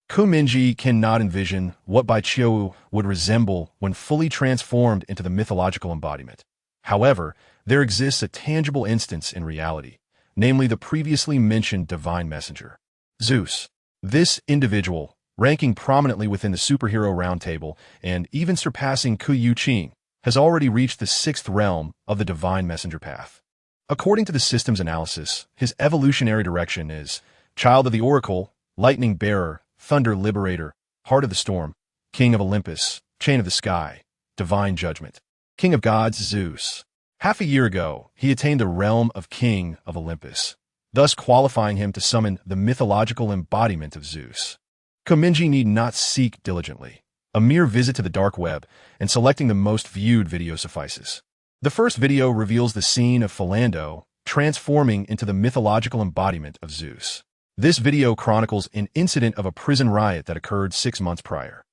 Mingye cannot envision what Bai Qiu would resemble when fully transformed into the mythological embodiment. However, there exists a tangible instance in reality, namely the previously mentioned divine messenger, Zeus. This individual, ranking prominently within the superhero roundtable and even surpassing Ku Yuqing, has already reached the 6th realm of the divine messenger path. According to the system's analysis, his evolutionary direction is Child of the Oracle, Lightning Bearer, Thunder Liberator, Heart of the Storm, King of Olympus, Chain of the Sky, Divine Judgment, King of Gods Zeus. Half a year ago, he attained the realm of King of Olympus, thus qualifying him to summon the mythological embodiment of Zeus. Mingye need not seek diligently. A mere visit to the dark web and selecting the most viewed video suffices. The first video reveals the scene of Philando transforming into the mythological embodiment of Zeus. This video chronicles an incident of a prison riot that occurred 6 months prior.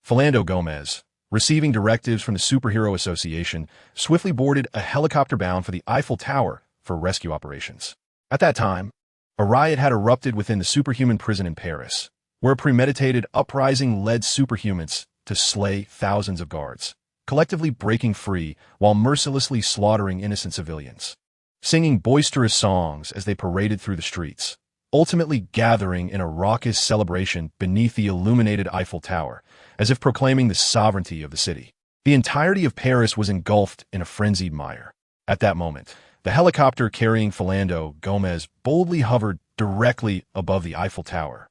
Philando Gomez, receiving directives from the Superhero Association, swiftly boarded a helicopter bound for the Eiffel Tower for rescue operations. At that time, a riot had erupted within the superhuman prison in Paris, where a premeditated uprising led superhumans to slay thousands of guards, collectively breaking free while mercilessly slaughtering innocent civilians. Singing boisterous songs as they paraded through the streets, ultimately gathering in a raucous celebration beneath the illuminated Eiffel Tower, as if proclaiming the sovereignty of the city. The entirety of Paris was engulfed in a frenzied mire. At that moment, the helicopter carrying Philando Gomez boldly hovered directly above the Eiffel Tower,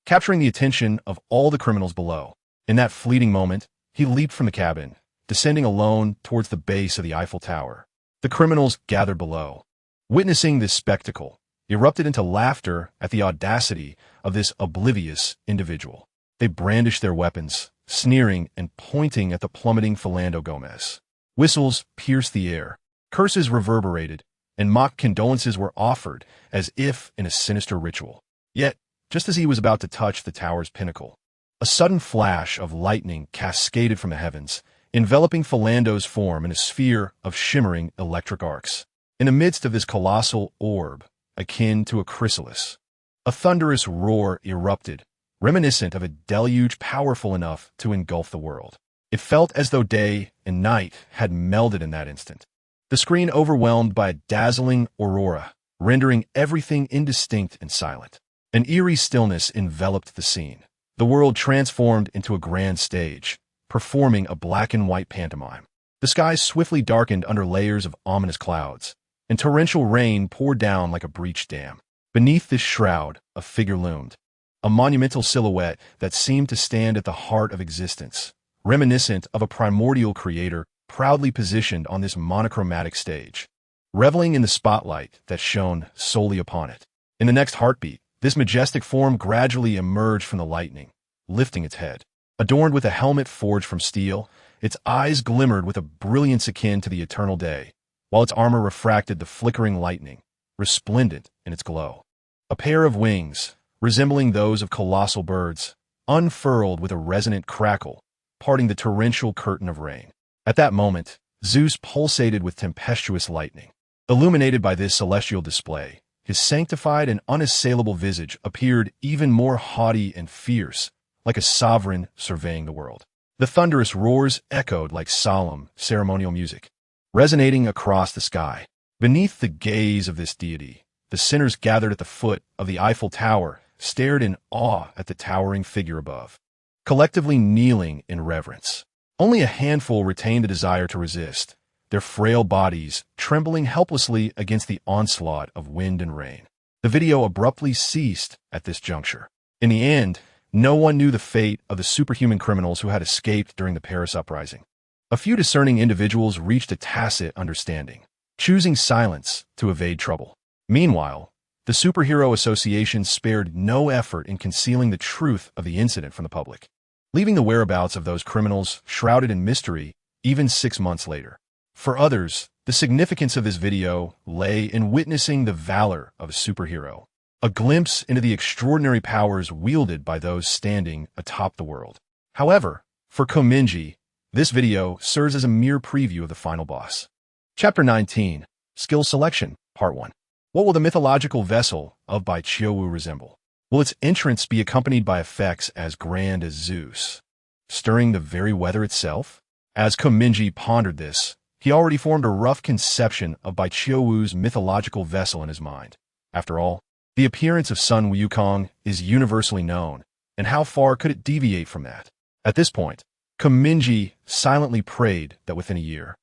capturing the attention of all the criminals below. In that fleeting moment, he leaped from the cabin, descending alone towards the base of the Eiffel Tower. The criminals gathered below, witnessing this spectacle, erupted into laughter at the audacity of this oblivious individual. They brandished their weapons, sneering and pointing at the plummeting Philando Gomez. Whistles pierced the air, curses reverberated, and mock condolences were offered as if in a sinister ritual. Yet, just as he was about to touch the tower's pinnacle, a sudden flash of lightning cascaded from the heavens, enveloping Philando's form in a sphere of shimmering electric arcs. In the midst of this colossal orb, akin to a chrysalis, a thunderous roar erupted, reminiscent of a deluge powerful enough to engulf the world. It felt as though day and night had melded in that instant. The screen overwhelmed by a dazzling aurora, rendering everything indistinct and silent. An eerie stillness enveloped the scene. The world transformed into a grand stage, performing a black and white pantomime. The skies swiftly darkened under layers of ominous clouds, and torrential rain poured down like a breached dam. Beneath this shroud, a figure loomed, a monumental silhouette that seemed to stand at the heart of existence, reminiscent of a primordial creator proudly positioned on this monochromatic stage, reveling in the spotlight that shone solely upon it. In the next heartbeat, this majestic form gradually emerged from the lightning, lifting its head. Adorned with a helmet forged from steel, its eyes glimmered with a brilliance akin to the eternal day, while its armor refracted the flickering lightning, resplendent in its glow. A pair of wings, resembling those of colossal birds, unfurled with a resonant crackle, parting the torrential curtain of rain. At that moment, Zeus pulsated with tempestuous lightning. Illuminated by this celestial display, his sanctified and unassailable visage appeared even more haughty and fierce, like a sovereign surveying the world. The thunderous roars echoed like solemn, ceremonial music, resonating across the sky. Beneath the gaze of this deity, the sinners gathered at the foot of the Eiffel Tower stared in awe at the towering figure above, collectively kneeling in reverence. Only a handful retained the desire to resist, their frail bodies trembling helplessly against the onslaught of wind and rain. The video abruptly ceased at this juncture. In the end, no one knew the fate of the superhuman criminals who had escaped during the Paris uprising. A few discerning individuals reached a tacit understanding, choosing silence to evade trouble. Meanwhile, the Superhero Association spared no effort in concealing the truth of the incident from the public, leaving the whereabouts of those criminals shrouded in mystery even 6 months later. For others, the significance of this video lay in witnessing the valor of a superhero, a glimpse into the extraordinary powers wielded by those standing atop the world. However, for Mingye, this video serves as a mere preview of the final boss. Chapter 19, Skill Selection, Part 1. What will the mythological vessel of Baiqiu resemble? Will its entrance be accompanied by effects as grand as Zeus, stirring the very weather itself? As Mingye pondered this, he already formed a rough conception of Baiqiu's mythological vessel in his mind. After all, the appearance of Sun Wukong is universally known, and how far could it deviate from that? At this point, Mingye silently prayed that within a year,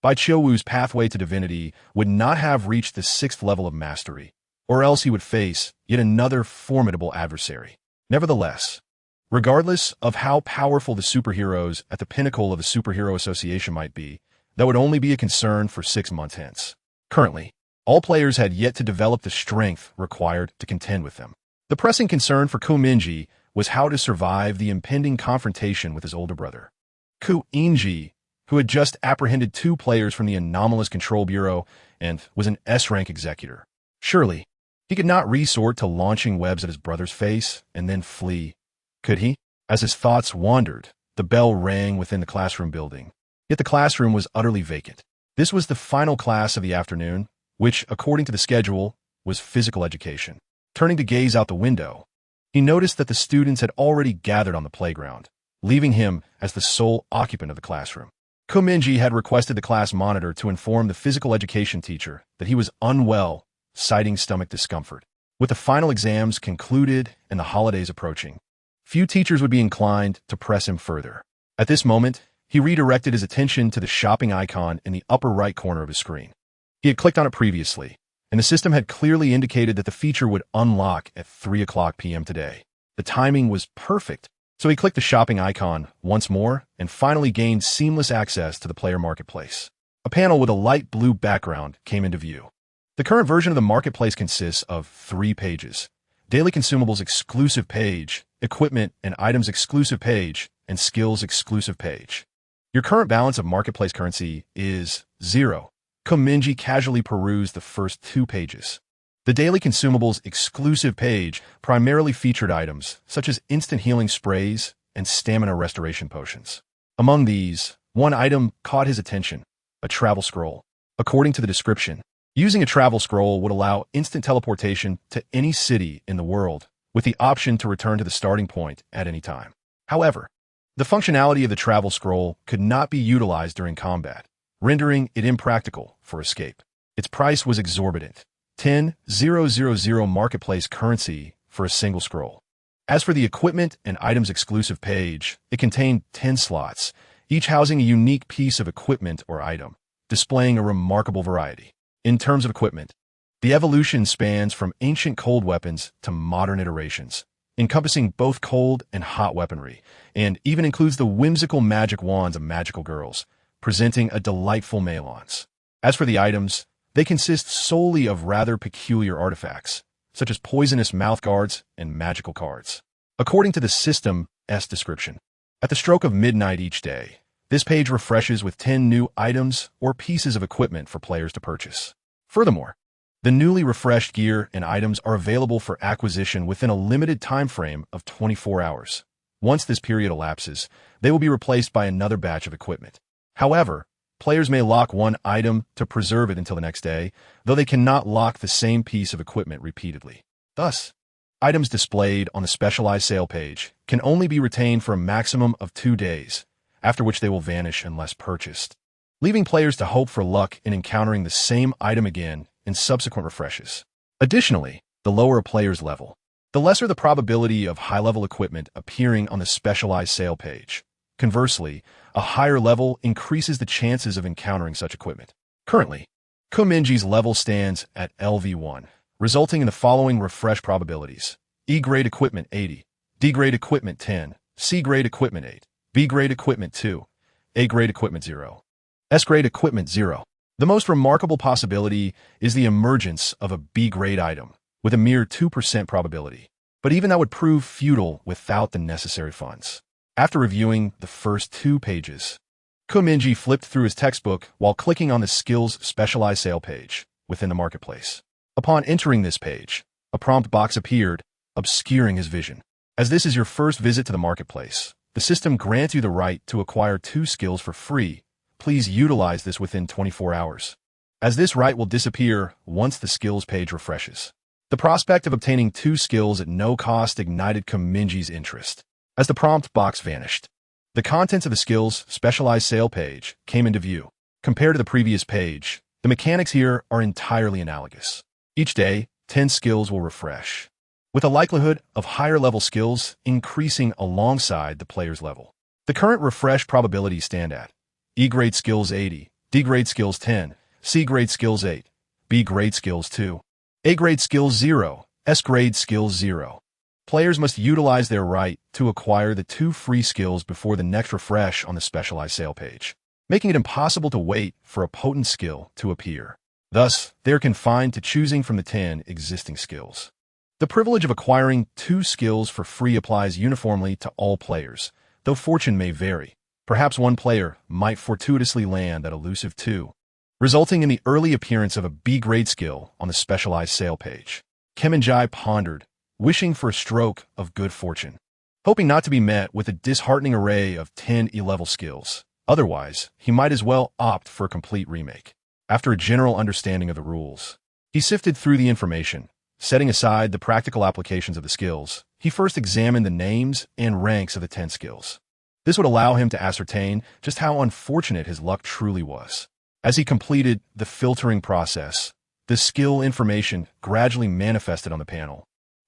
Baiqiu's pathway to divinity would not have reached the 6th level of mastery, or else he would face yet another formidable adversary. Nevertheless, regardless of how powerful the superheroes at the pinnacle of the Superhero Association might be, that would only be a concern for 6 months hence. Currently, all players had yet to develop the strength required to contend with them. The pressing concern for Mingye was how to survive the impending confrontation with his older brother, Mingye, who had just apprehended 2 players from the anomalous Control Bureau and was an S-rank executor. Surely, he could not resort to launching webs at his brother's face and then flee, could he? As his thoughts wandered, the bell rang within the classroom building. Yet the classroom was utterly vacant. This was the final class of the afternoon, which, according to the schedule, was physical education. Turning to gaze out the window, he noticed that the students had already gathered on the playground, leaving him as the sole occupant of the classroom. Mingye had requested the class monitor to inform the physical education teacher that he was unwell, citing stomach discomfort. With the final exams concluded and the holidays approaching, few teachers would be inclined to press him further. At this moment, he redirected his attention to the shopping icon in the upper right corner of his screen. He had clicked on it previously, and the system had clearly indicated that the feature would unlock at 3:00 p.m. today. The timing was perfect, so he clicked the shopping icon once more and finally gained seamless access to the player marketplace. A panel with a light blue background came into view. The current version of the marketplace consists of 3 pages: Daily Consumables exclusive page, Equipment and Items exclusive page, and Skills exclusive page. Your current balance of marketplace currency is 0. Mingye casually perused the first 2 pages. The Daily Consumables exclusive page primarily featured items such as instant healing sprays and stamina restoration potions. Among these, one item caught his attention: a travel scroll. According to the description, using a travel scroll would allow instant teleportation to any city in the world, with the option to return to the starting point at any time. However, the functionality of the travel scroll could not be utilized during combat, rendering it impractical for escape. Its price was exorbitant: 10,000 marketplace currency for a single scroll. As for the Equipment and Items exclusive page, it contained 10 slots, each housing a unique piece of equipment or item, displaying a remarkable variety. In terms of equipment, the evolution spans from ancient cold weapons to modern iterations, encompassing both cold and hot weaponry, and even includes the whimsical magic wands of magical girls, presenting a delightful melange. As for the items, they consist solely of rather peculiar artifacts, such as poisonous mouth guards and magical cards. According to the system's description, at the stroke of midnight each day, this page refreshes with 10 new items or pieces of equipment for players to purchase. Furthermore, the newly refreshed gear and items are available for acquisition within a limited time frame of 24 hours, Once this period elapses, they will be replaced by another batch of equipment. However, players may lock one item to preserve it until the next day, though they cannot lock the same piece of equipment repeatedly. Thus, items displayed on the specialized sale page can only be retained for a maximum of 2 days, after which they will vanish unless purchased, leaving players to hope for luck in encountering the same item again in subsequent refreshes. Additionally, the lower a player's level, the lesser the probability of high-level equipment appearing on the specialized sale page. Conversely, a higher level increases the chances of encountering such equipment. Currently, Mingye's level stands at LV1, resulting in the following refresh probabilities: E-grade equipment 80, D-grade equipment 10, C-grade equipment 8, B-grade equipment 2, A-grade equipment 0, S-grade equipment 0. The most remarkable possibility is the emergence of a B-grade item, with a mere 2% probability. But even that would prove futile without the necessary funds. After reviewing the first 2 pages, Mingye flipped through his textbook while clicking on the Skills Specialized Sale page within the marketplace. Upon entering this page, a prompt box appeared, obscuring his vision. As this is your first visit to the marketplace, the system grants you the right to acquire 2 skills for free. Please utilize this within 24 hours, as this right will disappear once the skills page refreshes. The prospect of obtaining 2 skills at no cost ignited Mingye's interest. As the prompt box vanished, the contents of the skills specialized sale page came into view. Compared to the previous page, the mechanics here are entirely analogous. Each day, 10 skills will refresh, with a likelihood of higher-level skills increasing alongside the player's level. The current refresh probabilities stand at E-grade skills 80, D-grade skills 10, C-grade skills 8, B-grade skills 2, A-grade skills 0, S-grade skills 0. Players must utilize their right to acquire the 2 free skills before the next refresh on the specialized sale page, making it impossible to wait for a potent skill to appear. Thus, they are confined to choosing from the 10 existing skills. The privilege of acquiring 2 skills for free applies uniformly to all players, though fortune may vary. Perhaps one player might fortuitously land that elusive 2, resulting in the early appearance of a B-grade skill on the specialized sale page. Mingye pondered, wishing for a stroke of good fortune, hoping not to be met with a disheartening array of 10 E-level skills. Otherwise, he might as well opt for a complete remake. After a general understanding of the rules, he sifted through the information. Setting aside the practical applications of the skills, he first examined the names and ranks of the 10 skills. This would allow him to ascertain just how unfortunate his luck truly was. As he completed the filtering process, the skill information gradually manifested on the panel,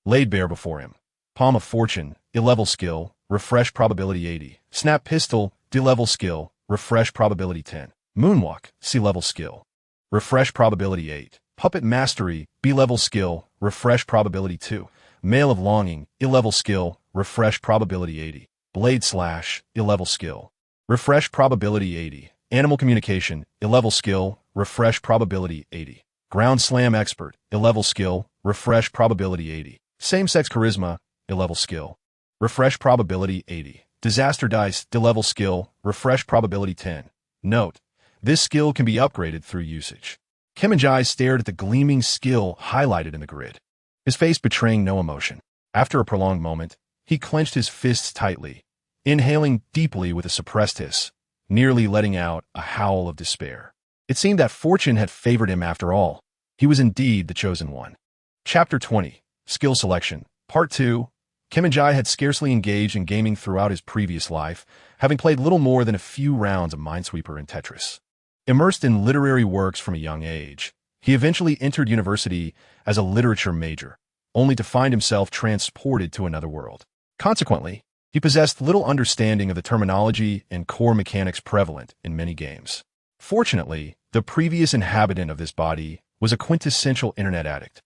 laid bare before him. Palm of Fortune, E-level skill, refresh probability 80. Snap Pistol, D-level skill, refresh probability 10. Moonwalk, C-level skill, refresh probability 8. Puppet Mastery, B-level skill, refresh probability 2. Mail of Longing, E-level skill, refresh probability 80. Blade Slash, E-level skill, refresh probability 80. Animal Communication, E-level skill, refresh probability 80. Ground Slam Expert, E-level skill, refresh probability 80. Same-Sex Charisma, E-level skill, refresh probability 80. Disaster Dice, D-level skill, refresh probability 10. Note: this skill can be upgraded through usage. Mingye stared at the gleaming skill highlighted in the grid, his face betraying no emotion. After a prolonged moment, he clenched his fists tightly, inhaling deeply with a suppressed hiss, nearly letting out a howl of despair. It seemed that fortune had favored him after all. He was indeed the chosen one. Chapter 20. Skill Selection. Part 2. Mingye had scarcely engaged in gaming throughout his previous life, having played little more than a few rounds of Minesweeper and Tetris. Immersed in literary works from a young age, he eventually entered university as a literature major, only to find himself transported to another world. Consequently, he possessed little understanding of the terminology and core mechanics prevalent in many games. Fortunately, the previous inhabitant of this body was a quintessential internet addict,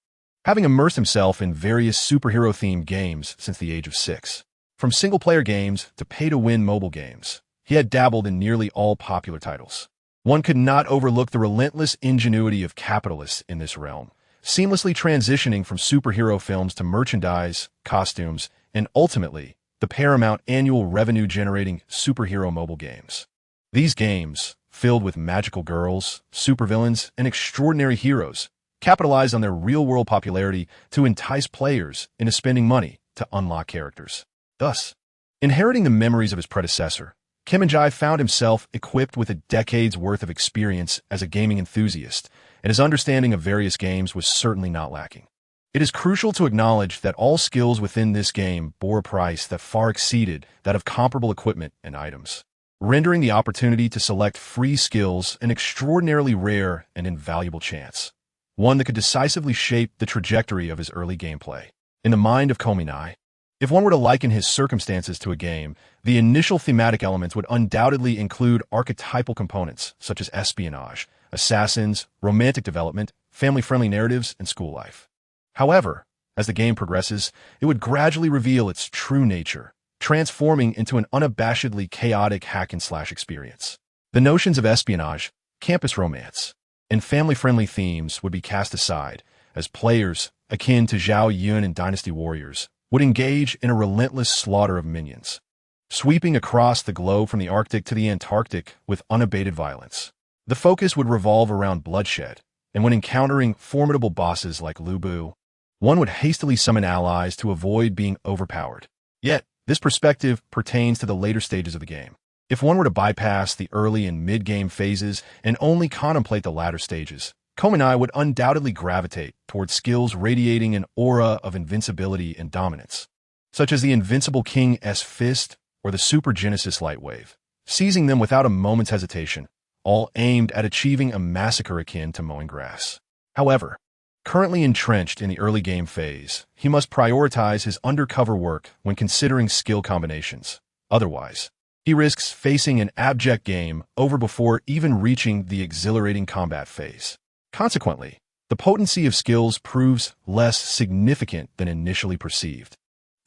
having immersed himself in various superhero-themed games since the age of 6. From single-player games to pay-to-win mobile games, he had dabbled in nearly all popular titles. One could not overlook the relentless ingenuity of capitalists in this realm, seamlessly transitioning from superhero films to merchandise, costumes, and ultimately, the paramount annual revenue-generating superhero mobile games. These games, filled with magical girls, supervillains, and extraordinary heroes, capitalized on their real-world popularity to entice players into spending money to unlock characters. Thus, Inheriting the memories of his predecessor, Mingye found himself equipped with a decade's worth of experience as a gaming enthusiast, and his understanding of various games was certainly not lacking. It is crucial to acknowledge that all skills within this game bore a price that far exceeded that of comparable equipment and items, rendering the opportunity to select free skills an extraordinarily rare and invaluable chance, one that could decisively shape the trajectory of his early gameplay. In the mind of Mingye, if one were to liken his circumstances to a game, the initial thematic elements would undoubtedly include archetypal components such as espionage, assassins, romantic development, family-friendly narratives, and school life. However, as the game progresses, it would gradually reveal its true nature, transforming into an unabashedly chaotic hack-and-slash experience. The notions of espionage, campus romance, and family-friendly themes would be cast aside, as players, akin to Zhao Yun and Dynasty Warriors, would engage in a relentless slaughter of minions, sweeping across the globe from the Arctic to the Antarctic with unabated violence. The focus would revolve around bloodshed, and when encountering formidable bosses like Lu Bu, one would hastily summon allies to avoid being overpowered. Yet, this perspective pertains to the later stages of the game. If one were to bypass the early and mid-game phases and only contemplate the latter stages, Mingye would undoubtedly gravitate towards skills radiating an aura of invincibility and dominance, such as the Invincible King's Fist or the Super Genesis Lightwave, seizing them without a moment's hesitation, all aimed at achieving a massacre akin to mowing grass. However, currently entrenched in the early game phase, he must prioritize his undercover work when considering skill combinations. Otherwise, he risks facing an abject game over before even reaching the exhilarating combat phase. Consequently, the potency of skills proves less significant than initially perceived.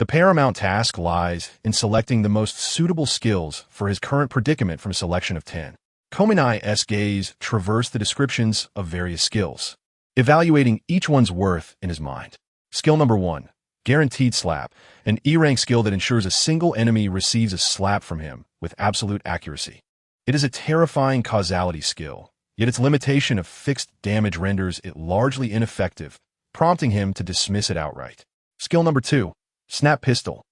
The paramount task lies in selecting the most suitable skills for his current predicament from a selection of 10. Mingye's gaze traversed the descriptions of various skills, evaluating each one's worth in his mind. Skill number 1, Guaranteed Slap, an E-rank skill that ensures a single enemy receives a slap from him with absolute accuracy. It is a terrifying causality skill, yet its limitation of fixed damage renders it largely ineffective, prompting him to dismiss it outright. Skill number 2, Snap Pistol,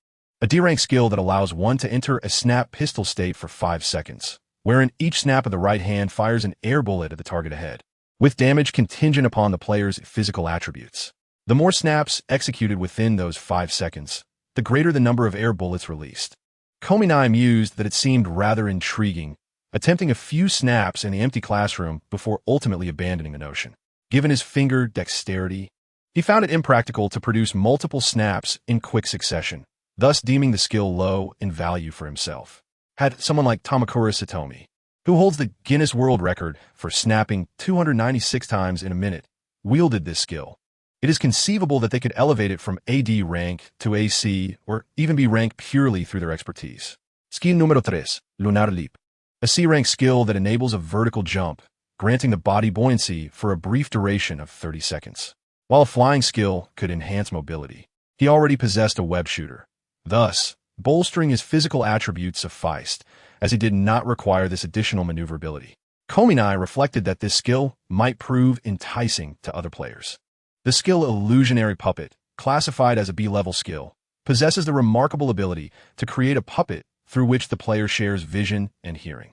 a D-rank skill that allows one to enter a snap pistol state for 5 seconds, wherein each snap of the right hand fires an air bullet at the target ahead, with damage contingent upon the player's physical attributes. The more snaps executed within those 5 seconds, the greater the number of air bullets released. Mingye mused that it seemed rather intriguing, attempting a few snaps in the empty classroom before ultimately abandoning the notion. Given his finger dexterity, he found it impractical to produce multiple snaps in quick succession, thus deeming the skill low in value for himself. Had someone like Tamakura Satomi, who holds the Guinness World Record for snapping 296 times in a minute, wielded this skill, it is conceivable that they could elevate it from AD rank to AC or even be ranked purely through their expertise. Skill numero 3, Lunar Leap, a C-rank skill that enables a vertical jump, granting the body buoyancy for a brief duration of 30 seconds. While a flying skill could enhance mobility, he already possessed a web shooter. Thus, bolstering his physical attributes sufficed, as he did not require this additional maneuverability. Mingye reflected that this skill might prove enticing to other players. The skill Illusionary Puppet, classified as a B-level skill, possesses the remarkable ability to create a puppet through which the player shares vision and hearing.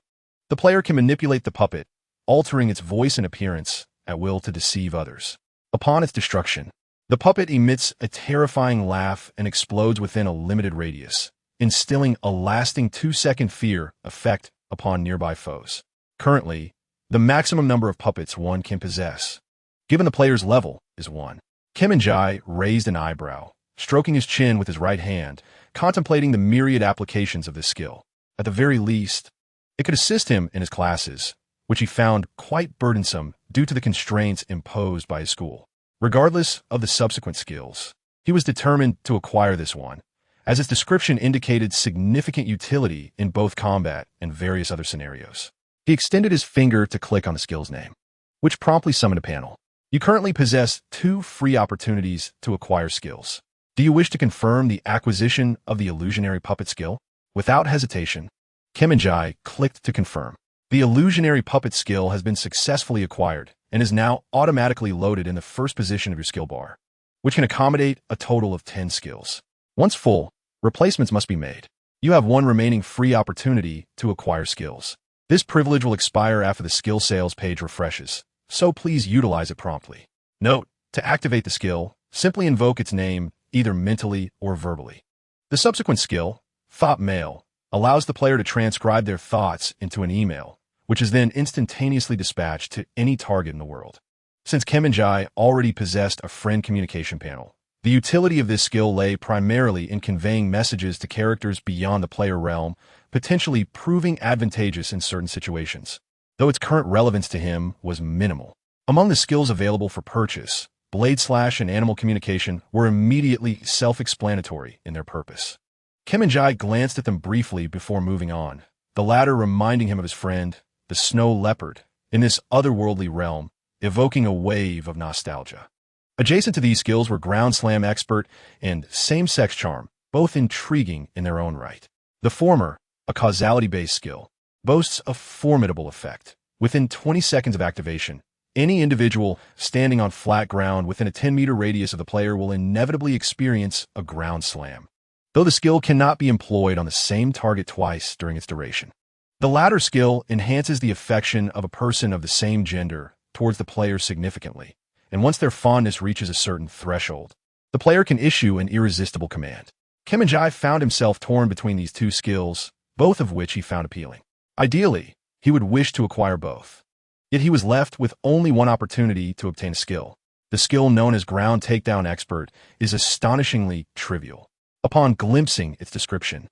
The player can manipulate the puppet, altering its voice and appearance at will to deceive others. Upon its destruction, the puppet emits a terrifying laugh and explodes within a limited radius, instilling a lasting 2-second fear effect upon nearby foes. Currently, the maximum number of puppets one can possess, given the player's level, is 1. Mingye raised an eyebrow, stroking his chin with his right hand, contemplating the myriad applications of this skill. At the very least, it could assist him in his classes, which he found quite burdensome due to the constraints imposed by his school. Regardless of the subsequent skills, he was determined to acquire this one, as its description indicated significant utility in both combat and various other scenarios. He extended his finger to click on the skill's name, which promptly summoned a panel. You currently possess 2 free opportunities to acquire skills. Do you wish to confirm the acquisition of the Illusionary Puppet skill? Without hesitation, Mingye clicked to confirm. The Illusionary Puppet skill has been successfully acquired and is now automatically loaded in the first position of your skill bar, which can accommodate a total of 10 skills. Once full, replacements must be made. You have one remaining free opportunity to acquire skills. This privilege will expire after the skill sales page refreshes, so please utilize it promptly. Note, to activate the skill, simply invoke its name, either mentally or verbally. The subsequent skill, Thought Mail, allows the player to transcribe their thoughts into an email, which is then instantaneously dispatched to any target in the world. Since Mingye already possessed a friend communication panel, the utility of this skill lay primarily in conveying messages to characters beyond the player realm, potentially proving advantageous in certain situations, though its current relevance to him was minimal. Among the skills available for purchase, Blade Slash and Animal Communication were immediately self-explanatory in their purpose. Mingye glanced at them briefly before moving on, the latter reminding him of his friend, the snow leopard, in this otherworldly realm, evoking a wave of nostalgia. Adjacent to these skills were Ground Slam Expert and Same-Sex Charm, both intriguing in their own right. The former, a causality-based skill, boasts a formidable effect. Within 20 seconds of activation, any individual standing on flat ground within a 10-meter radius of the player will inevitably experience a ground slam, though the skill cannot be employed on the same target twice during its duration. The latter skill enhances the affection of a person of the same gender towards the player significantly, and once their fondness reaches a certain threshold, the player can issue an irresistible command. Mingye found himself torn between these two skills, both of which he found appealing. Ideally, he would wish to acquire both. Yet he was left with only one opportunity to obtain a skill. The skill known as Ground Takedown Expert is astonishingly trivial. Upon glimpsing its description,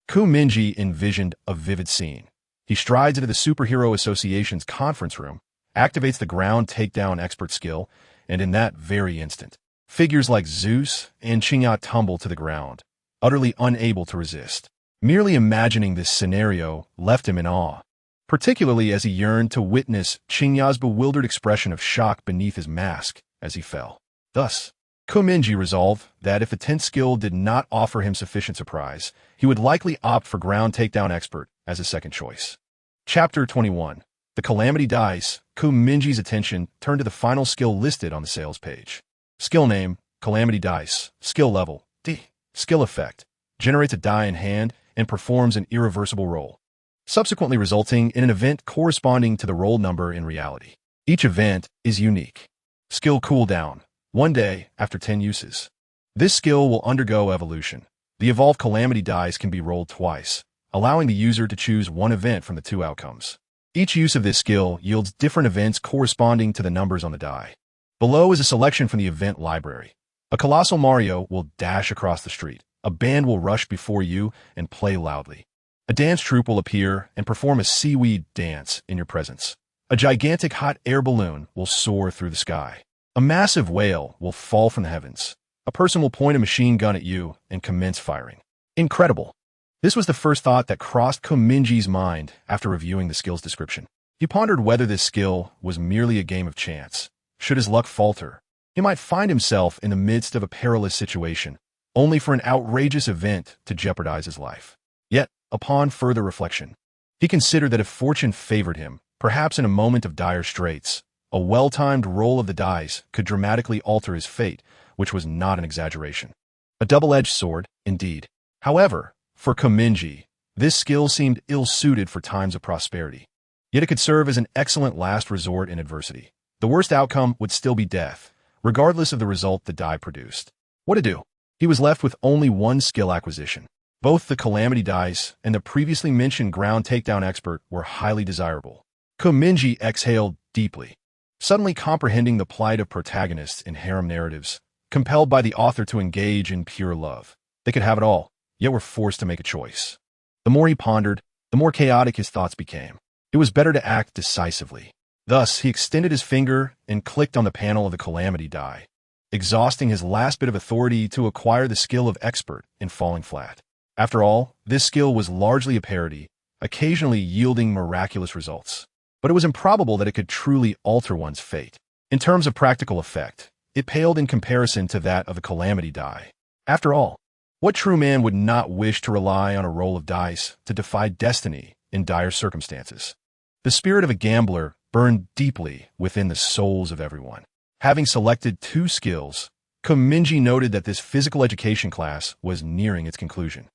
Mingye envisioned a vivid scene. He strides into the Superhero Association's conference room, activates the Ground Takedown Expert skill, and in that very instant, figures like Zeus and Chingya tumble to the ground, utterly unable to resist. Merely imagining this scenario left him in awe, particularly as he yearned to witness Chingya's bewildered expression of shock beneath his mask as he fell. Thus, Mingye resolved that if the 10th skill did not offer him sufficient surprise, he would likely opt for Ground Takedown Expert as a second choice. Chapter 21. The Calamity Dice. Mingye's attention turned to the final skill listed on the sales page. Skill name, Calamity Dice. Skill level, D. Skill effect, generates a die in hand and performs an irreversible roll, subsequently resulting in an event corresponding to the roll number in reality. Each event is unique. Skill cooldown, 1 day after 10 uses. This skill will undergo evolution. The evolved Calamity Dice can be rolled twice, allowing the user to choose one event from the two outcomes. Each use of this skill yields different events corresponding to the numbers on the die. Below is a selection from the event library. A colossal Mario will dash across the street. A band will rush before you and play loudly. A dance troupe will appear and perform a seaweed dance in your presence. A gigantic hot air balloon will soar through the sky. A massive whale will fall from the heavens. A person will point a machine gun at you and commence firing. Incredible. This was the first thought that crossed Mingye's mind after reviewing the skill's description. He pondered whether this skill was merely a game of chance. Should his luck falter, he might find himself in the midst of a perilous situation, only for an outrageous event to jeopardize his life. Yet, upon further reflection, he considered that if fortune favored him, perhaps in a moment of dire straits, a well-timed roll of the dice could dramatically alter his fate, which was not an exaggeration. A double-edged sword, indeed. However, for Mingye, this skill seemed ill-suited for times of prosperity. Yet it could serve as an excellent last resort in adversity. The worst outcome would still be death, regardless of the result the die produced. What to do? He was left with only one skill acquisition. Both the Calamity Dice and the previously mentioned Ground Takedown Expert were highly desirable. Mingye exhaled deeply, suddenly comprehending the plight of protagonists in harem narratives, compelled by the author to engage in pure love. They could have it all, yet were forced to make a choice. The more he pondered, the more chaotic his thoughts became. It was better to act decisively. Thus, he extended his finger and clicked on the panel of the Calamity die, exhausting his last bit of authority to acquire the skill of Expert in falling flat. After all, this skill was largely a parody, occasionally yielding miraculous results. But it was improbable that it could truly alter one's fate. In terms of practical effect, it paled in comparison to that of the Calamity die. After all, what true man would not wish to rely on a roll of dice to defy destiny in dire circumstances? The spirit of a gambler burned deeply within the souls of everyone. Having selected 2 skills, Mingye noted that this physical education class was nearing its conclusion.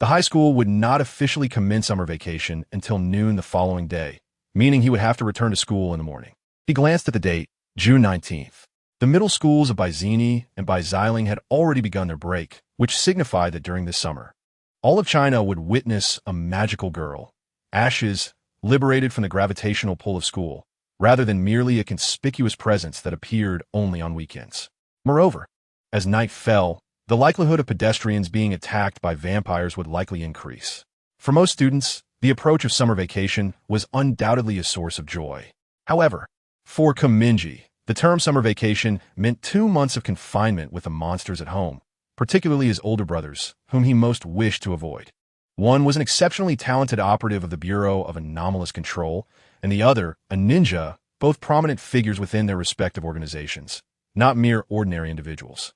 The high school would not officially commence summer vacation until noon the following day, meaning he would have to return to school in the morning. He glanced at the date, June 19th. The middle schools of Baizini and Baiziling had already begun their break, which signified that during this summer, all of China would witness a magical girl, Ashes, liberated from the gravitational pull of school, rather than merely a conspicuous presence that appeared only on weekends. Moreover, as night fell, the likelihood of pedestrians being attacked by vampires would likely increase. For most students, the approach of summer vacation was undoubtedly a source of joy. However, for Mingye, the term summer vacation meant 2 months of confinement with the monsters at home, particularly his older brothers, whom he most wished to avoid. One was an exceptionally talented operative of the Bureau of Anomalous Control, and the other, a ninja, both prominent figures within their respective organizations, not mere ordinary individuals.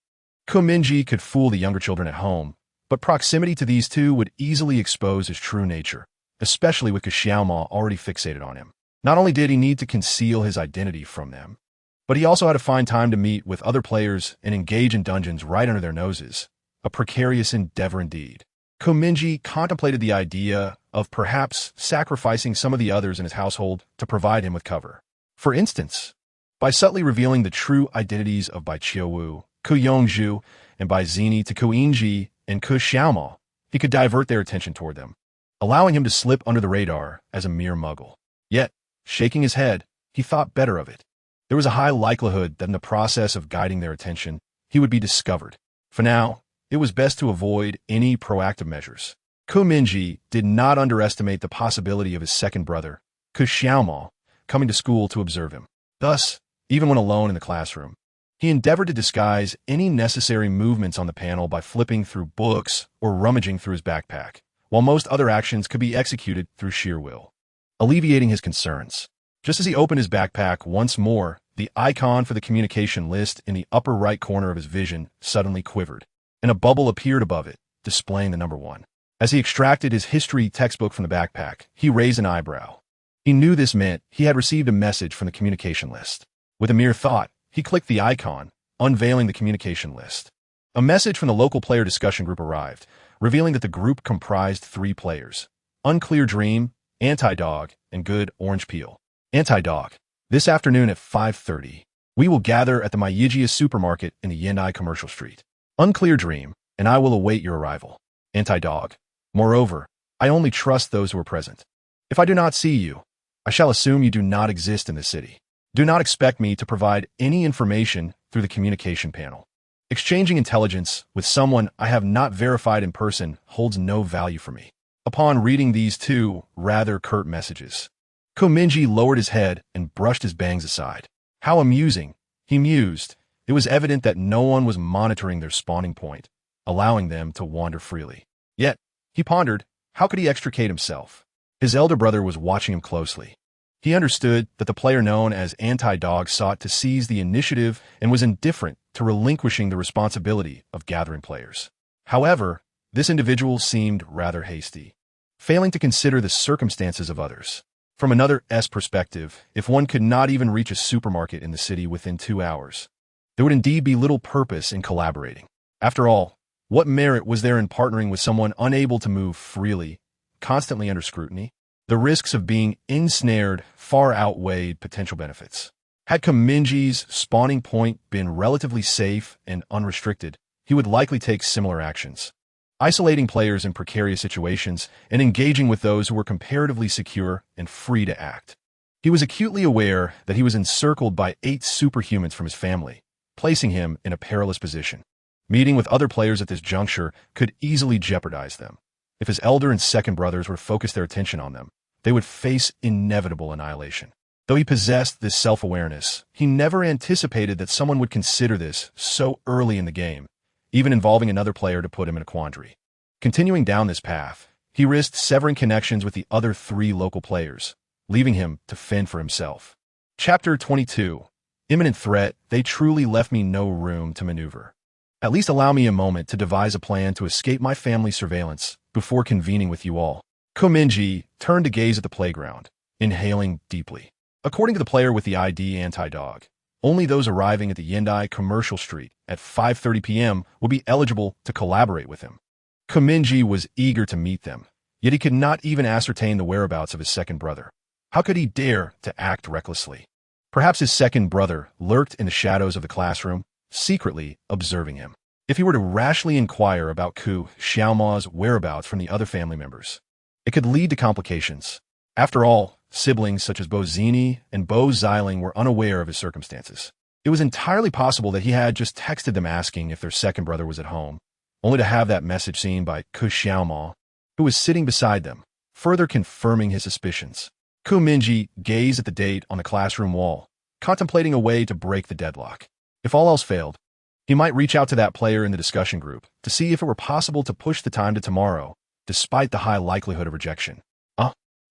Mingye could fool the younger children at home, but proximity to these two would easily expose his true nature, especially with Xiaoma already fixated on him. Not only did he need to conceal his identity from them, but he also had to find time to meet with other players and engage in dungeons right under their noses, a precarious endeavor indeed. Mingye contemplated the idea of perhaps sacrificing some of the others in his household to provide him with cover. For instance, by subtly revealing the true identities of Bai Qiuwu, Ku Yongzhu, and Bai Zini to Ku Yingji and Ku Xiaoma, he could divert their attention toward them, allowing him to slip under the radar as a mere muggle. Yet, shaking his head, he thought better of it. There was a high likelihood that in the process of guiding their attention, he would be discovered. For now, it was best to avoid any proactive measures. Mingye did not underestimate the possibility of his second brother, Ku Xiaoma, coming to school to observe him. Thus, even when alone in the classroom, he endeavored to disguise any necessary movements on the panel by flipping through books or rummaging through his backpack, while most other actions could be executed through sheer will, alleviating his concerns. Just as he opened his backpack once more, the icon for the communication list in the upper right corner of his vision suddenly quivered, and a bubble appeared above it, displaying the number 1. As he extracted his history textbook from the backpack, he raised an eyebrow. He knew this meant he had received a message from the communication list. With a mere thought, he clicked the icon, unveiling the communication list. A message from the local player discussion group arrived, revealing that the group comprised 3 players: Unclear Dream, Anti-Dog, and Good Orange Peel. Anti-Dog. This afternoon at 5:30, we will gather at the Mingye supermarket in the Yendai Commercial Street. Unclear Dream, and I will await your arrival. Anti-Dog. Moreover, I only trust those who are present. If I do not see you, I shall assume you do not exist in the city. Do not expect me to provide any information through the communication panel. Exchanging intelligence with someone I have not verified in person holds no value for me. Upon reading these 2 rather curt messages, Mingye lowered his head and brushed his bangs aside. How amusing, he mused. It was evident that no one was monitoring their spawning point, allowing them to wander freely. Yet, he pondered, how could he extricate himself? His elder brother was watching him closely. He understood that the player known as Anti-Dog sought to seize the initiative and was indifferent to relinquishing the responsibility of gathering players. However, this individual seemed rather hasty, failing to consider the circumstances of others. From another perspective, if one could not even reach a supermarket in the city within 2 hours, there would indeed be little purpose in collaborating. After all, what merit was there in partnering with someone unable to move freely, constantly under scrutiny? The risks of being ensnared far outweighed potential benefits. Had Mingye's spawning point been relatively safe and unrestricted, he would likely take similar actions, isolating players in precarious situations and engaging with those who were comparatively secure and free to act. He was acutely aware that he was encircled by 8 superhumans from his family, placing him in a perilous position. Meeting with other players at this juncture could easily jeopardize them. If his elder and second brothers were to focus their attention on them, they would face inevitable annihilation. Though he possessed this self-awareness, he never anticipated that someone would consider this so early in the game, even involving another player to put him in a quandary. Continuing down this path, he risked severing connections with the other 3 local players, leaving him to fend for himself. Chapter 22. Imminent threat, they truly left me no room to maneuver. At least allow me a moment to devise a plan to escape my family's surveillance before convening with you all. Mingye turned to gaze at the playground, inhaling deeply. According to the player with the ID Anti-Dog, only those arriving at the Yendai Commercial Street at 5:30 p.m. will be eligible to collaborate with him. Mingye was eager to meet them, yet he could not even ascertain the whereabouts of his second brother. How could he dare to act recklessly? Perhaps his second brother lurked in the shadows of the classroom, secretly observing him. If he were to rashly inquire about Ku Xiaoma's whereabouts from the other family members, it could lead to complications. After all, siblings such as Bo Zini and Bo Xiling were unaware of his circumstances. It was entirely possible that he had just texted them asking if their second brother was at home, only to have that message seen by Ku Xiaoma, who was sitting beside them, further confirming his suspicions. Ku Mingye gazed at the date on the classroom wall, contemplating a way to break the deadlock. If all else failed, he might reach out to that player in the discussion group to see if it were possible to push the time to tomorrow, despite the high likelihood of rejection.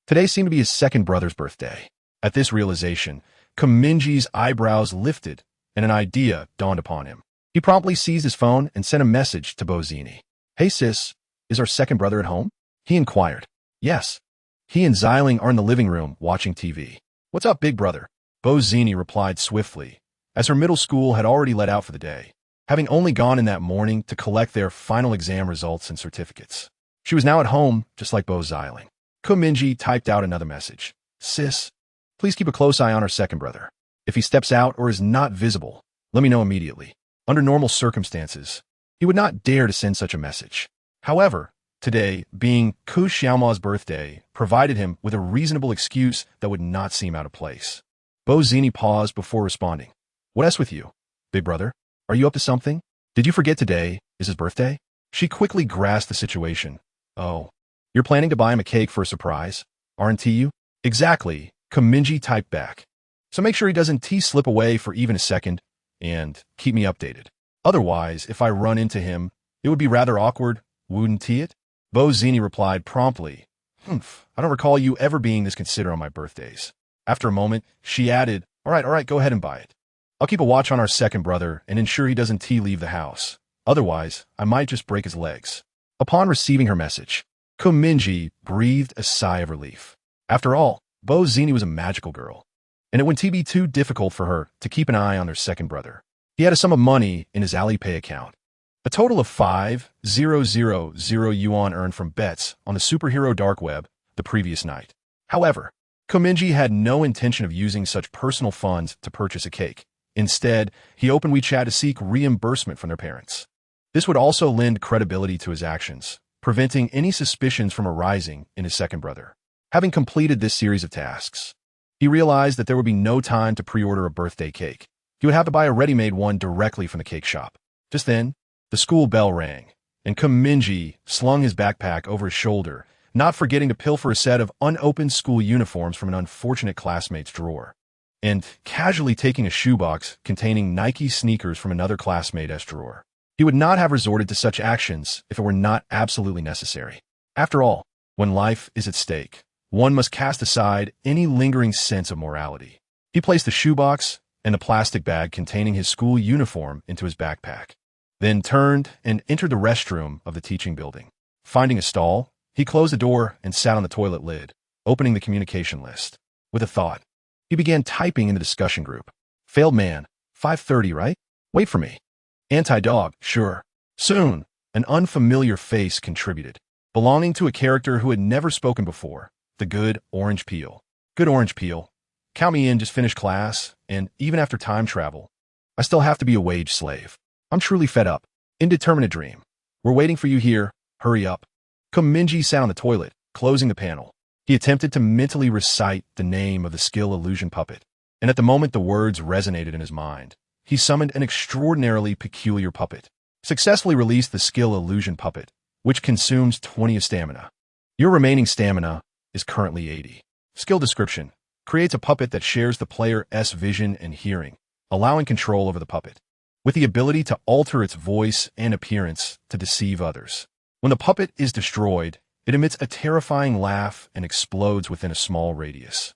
Today seemed to be his second brother's birthday. At this realization, Ku Mingye's eyebrows lifted, and an idea dawned upon him. He promptly seized his phone and sent a message to Bo Zini. "Hey sis, is our second brother at home?" He inquired. "Yes." He and Xiling are in the living room watching TV. "What's up, big brother?" Bo Zini replied swiftly, as her middle school had already let out for the day, having only gone in that morning to collect their final exam results and certificates. She was now at home, just like Bo Xiling. Ku Mingye typed out another message. "Sis, please keep a close eye on our second brother. If he steps out or is not visible, let me know immediately." Under normal circumstances, he would not dare to send such a message. However, today, being Ku Xiaoma's birthday, provided him with a reasonable excuse that would not seem out of place. Bo Zini paused before responding. "What's with you, big brother? Are you up to something? Did you forget today is his birthday?" She quickly grasped the situation. "Oh, you're planning to buy him a cake for a surprise, aren't you?" "Exactly," Ku Mingye typed back. "So make sure he doesn't slip away for even a second, and keep me updated. Otherwise, if I run into him, it would be rather awkward, wouldn't it?" Bo Zini replied promptly. I don't recall you ever being this considerate on my birthdays." After a moment, she added, all right, go ahead and buy it. I'll keep a watch on our second brother and ensure he doesn't leave the house. Otherwise, I might just break his legs." Upon receiving her message, Ku Mingye breathed a sigh of relief. After all, Bo Zini was a magical girl, and it wouldn't be too difficult for her to keep an eye on their second brother. He had a sum of money in his Alipay account, a total of 5,000 yuan earned from bets on the superhero dark web the previous night. However, Ku Mingye had no intention of using such personal funds to purchase a cake. Instead, he opened WeChat to seek reimbursement from their parents. This would also lend credibility to his actions, preventing any suspicions from arising in his second brother. Having completed this series of tasks, he realized that there would be no time to pre-order a birthday cake. He would have to buy a ready-made one directly from the cake shop. Just then, the school bell rang, and Ku Mingye slung his backpack over his shoulder, not forgetting to pilfer a set of unopened school uniforms from an unfortunate classmate's drawer, and casually taking a shoebox containing Nike sneakers from another classmate's drawer. He would not have resorted to such actions if it were not absolutely necessary. After all, when life is at stake, one must cast aside any lingering sense of morality. He placed the shoebox and the plastic bag containing his school uniform into his backpack, then turned and entered the restroom of the teaching building. Finding a stall, he closed the door and sat on the toilet lid, opening the communication list. With a thought, he began typing in the discussion group. "Failed man, 5:30, right? Wait for me. Anti-dog, sure." Soon, an unfamiliar face contributed, belonging to a character who had never spoken before, the good orange peel. "Good orange peel. Count me in, just finished class, and even after time travel, I still have to be a wage slave. I'm truly fed up. Indeterminate dream. We're waiting for you here. Hurry up." Ku Mingye sat on the toilet, closing the panel. He attempted to mentally recite the name of the skill illusion puppet, and at the moment the words resonated in his mind, he summoned an extraordinarily peculiar puppet. Successfully released the skill illusion puppet, which consumes 20 of stamina. Your remaining stamina is currently 80. Skill description: creates a puppet that shares the player's vision and hearing, allowing control over the puppet, with the ability to alter its voice and appearance to deceive others. When the puppet is destroyed, it emits a terrifying laugh and explodes within a small radius,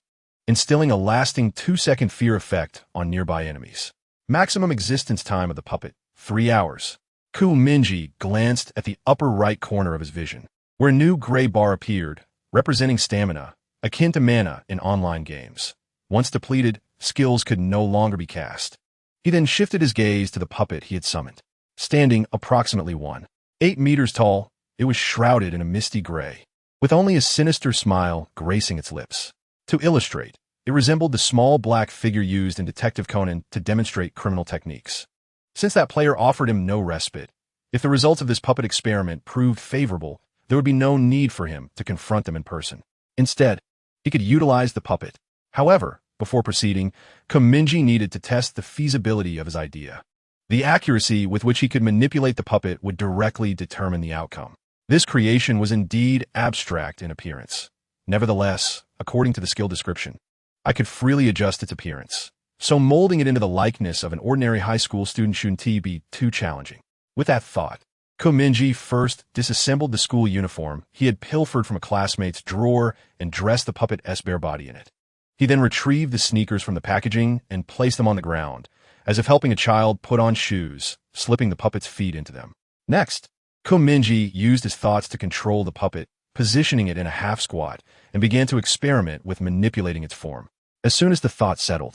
instilling a lasting 2-second fear effect on nearby enemies. Maximum existence time of the puppet, 3 hours. Ku Mingye glanced at the upper right corner of his vision, where a new gray bar appeared, representing stamina, akin to mana in online games. Once depleted, skills could no longer be cast. He then shifted his gaze to the puppet he had summoned. Standing approximately 1.8 meters tall, It was shrouded in a misty gray, with only a sinister smile gracing its lips. To illustrate, it resembled the small black figure used in Detective Conan to demonstrate criminal techniques. Since that player offered him no respite, if the results of this puppet experiment proved favorable, there would be no need for him to confront them in person. Instead, he could utilize the puppet. However, before proceeding, Mingye needed to test the feasibility of his idea. The accuracy with which he could manipulate the puppet would directly determine the outcome. This creation was indeed abstract in appearance. Nevertheless, according to the skill description, I could freely adjust its appearance, so molding it into the likeness of an ordinary high school student shouldn't be too challenging. With that thought, Mingye first disassembled the school uniform he had pilfered from a classmate's drawer and dressed the puppet's bare body in it. He then retrieved the sneakers from the packaging and placed them on the ground, as if helping a child put on shoes, slipping the puppet's feet into them. Next, Mingye used his thoughts to control the puppet, positioning it in a half squat, and began to experiment with manipulating its form. As soon as the thought settled,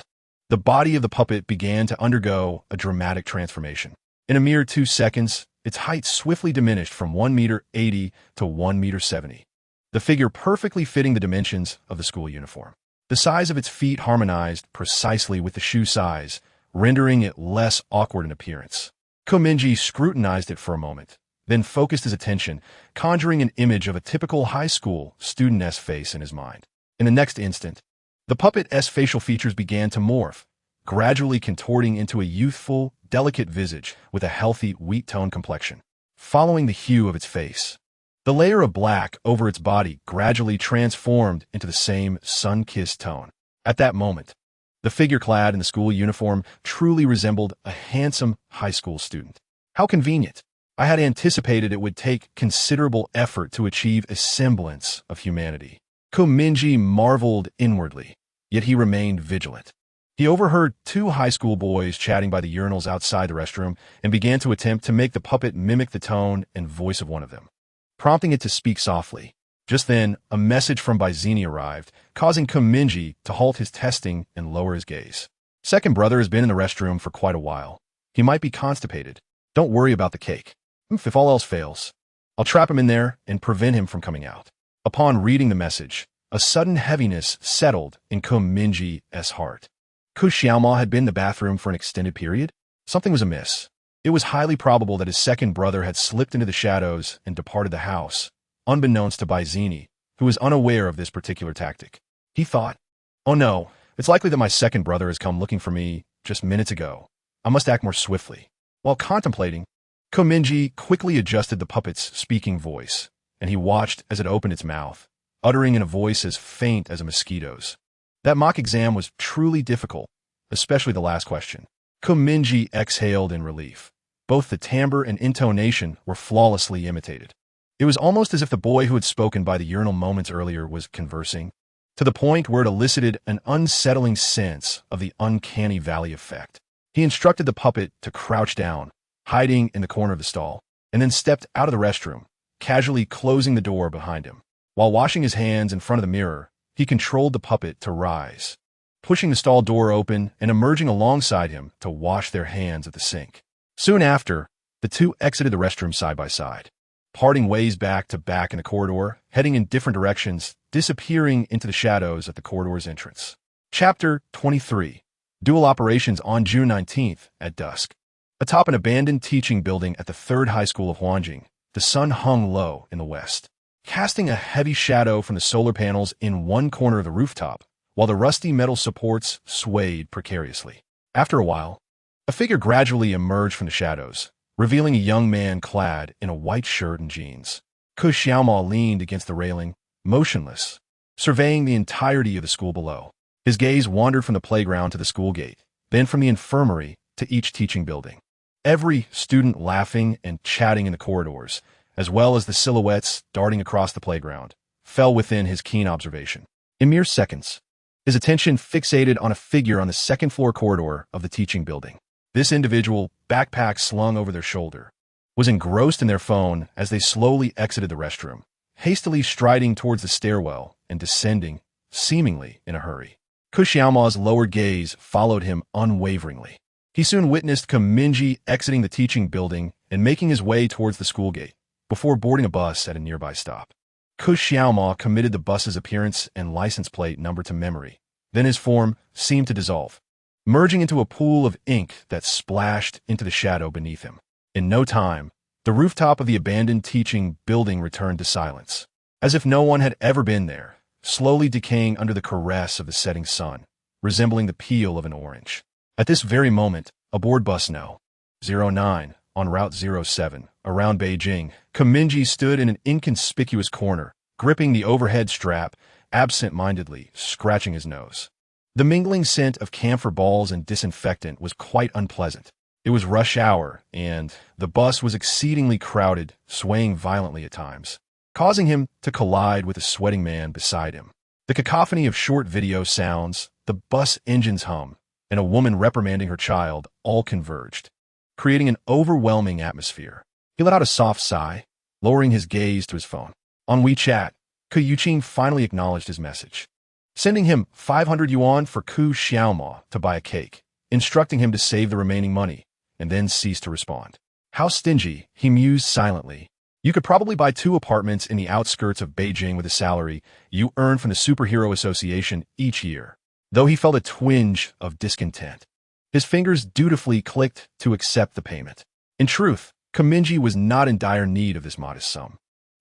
the body of the puppet began to undergo a dramatic transformation. In a mere 2 seconds, its height swiftly diminished from 1.80 meters to 1.70 meters, the figure perfectly fitting the dimensions of the school uniform. The size of its feet harmonized precisely with the shoe size, rendering it less awkward in appearance. Mingye scrutinized it for a moment, then focused his attention, conjuring an image of a typical high school student's face in his mind. In the next instant, the puppet's facial features began to morph, gradually contorting into a youthful, delicate visage with a healthy wheat-tone complexion. Following the hue of its face, the layer of black over its body gradually transformed into the same sun-kissed tone. At that moment, the figure clad in the school uniform truly resembled a handsome high school student. How convenient! I had anticipated it would take considerable effort to achieve a semblance of humanity. Mingye marveled inwardly, yet he remained vigilant. He overheard 2 high school boys chatting by the urinals outside the restroom and began to attempt to make the puppet mimic the tone and voice of one of them, prompting it to speak softly. Just then, a message from Byzini arrived, causing Mingye to halt his testing and lower his gaze. Second brother has been in the restroom for quite a while. He might be constipated. Don't worry about the cake. If all else fails, I'll trap him in there and prevent him from coming out. Upon reading the message, a sudden heaviness settled in Mingye's heart. Xiaomao had been in the bathroom for an extended period. Something was amiss. It was highly probable that his second brother had slipped into the shadows and departed the house, unbeknownst to Byzini, who was unaware of this particular tactic. He thought, "Oh no, it's likely that my second brother has come looking for me just minutes ago. I must act more swiftly." While contemplating, Mingye quickly adjusted the puppet's speaking voice, and he watched as it opened its mouth, uttering in a voice as faint as a mosquito's. That mock exam was truly difficult, especially the last question. Mingye exhaled in relief. Both the timbre and intonation were flawlessly imitated. It was almost as if the boy who had spoken by the urinal moments earlier was conversing, to the point where it elicited an unsettling sense of the uncanny valley effect. He instructed the puppet to crouch down, hiding in the corner of the stall, and then stepped out of the restroom, casually closing the door behind him. While washing his hands in front of the mirror, he controlled the puppet to rise, pushing the stall door open and emerging alongside him to wash their hands at the sink. Soon after, the two exited the restroom side by side, parting ways back to back in the corridor, heading in different directions, disappearing into the shadows at the corridor's entrance. Chapter 23. Dual Operations on June 19th at dusk. Atop an abandoned teaching building at the 3rd High School of Huanjing, the sun hung low in the west, casting a heavy shadow from the solar panels in one corner of the rooftop, while the rusty metal supports swayed precariously. After a while, a figure gradually emerged from the shadows, revealing a young man clad in a white shirt and jeans. Xiaomao leaned against the railing, motionless, surveying the entirety of the school below. His gaze wandered from the playground to the school gate, then from the infirmary to each teaching building. Every student laughing and chatting in the corridors, as well as the silhouettes darting across the playground, fell within his keen observation. In mere seconds, his attention fixated on a figure on the 2nd floor corridor of the teaching building. This individual, backpack slung over their shoulder, was engrossed in their phone as they slowly exited the restroom, hastily striding towards the stairwell and descending, seemingly in a hurry. Xiaomao's lower gaze followed him unwaveringly. He soon witnessed Mingye exiting the teaching building and making his way towards the school gate. before boarding a bus at a nearby stop. Ku Xiaoma committed the bus's appearance and license plate number to memory. Then his form seemed to dissolve, merging into a pool of ink that splashed into the shadow beneath him. In no time, the rooftop of the abandoned teaching building returned to silence, as if no one had ever been there, slowly decaying under the caress of the setting sun, resembling the peel of an orange. At this very moment, aboard bus No. 09, on Route 07, around Beijing, Mingye stood in an inconspicuous corner, gripping the overhead strap, absent-mindedly scratching his nose. The mingling scent of camphor balls and disinfectant was quite unpleasant. It was rush hour, and the bus was exceedingly crowded, swaying violently at times, causing him to collide with a sweating man beside him. The cacophony of short video sounds, the bus engine's hum, and a woman reprimanding her child all converged, creating an overwhelming atmosphere. He let out a soft sigh, lowering his gaze to his phone. On WeChat, Ku Yuqing finally acknowledged his message, sending him 500 yuan for Ku Xiaoma to buy a cake, instructing him to save the remaining money, and then ceased to respond. How stingy, he mused silently. You could probably buy 2 apartments in the outskirts of Beijing with a salary you earn from the Superhero Association each year. Though he felt a twinge of discontent, his fingers dutifully clicked to accept the payment. In truth, Mingye was not in dire need of this modest sum,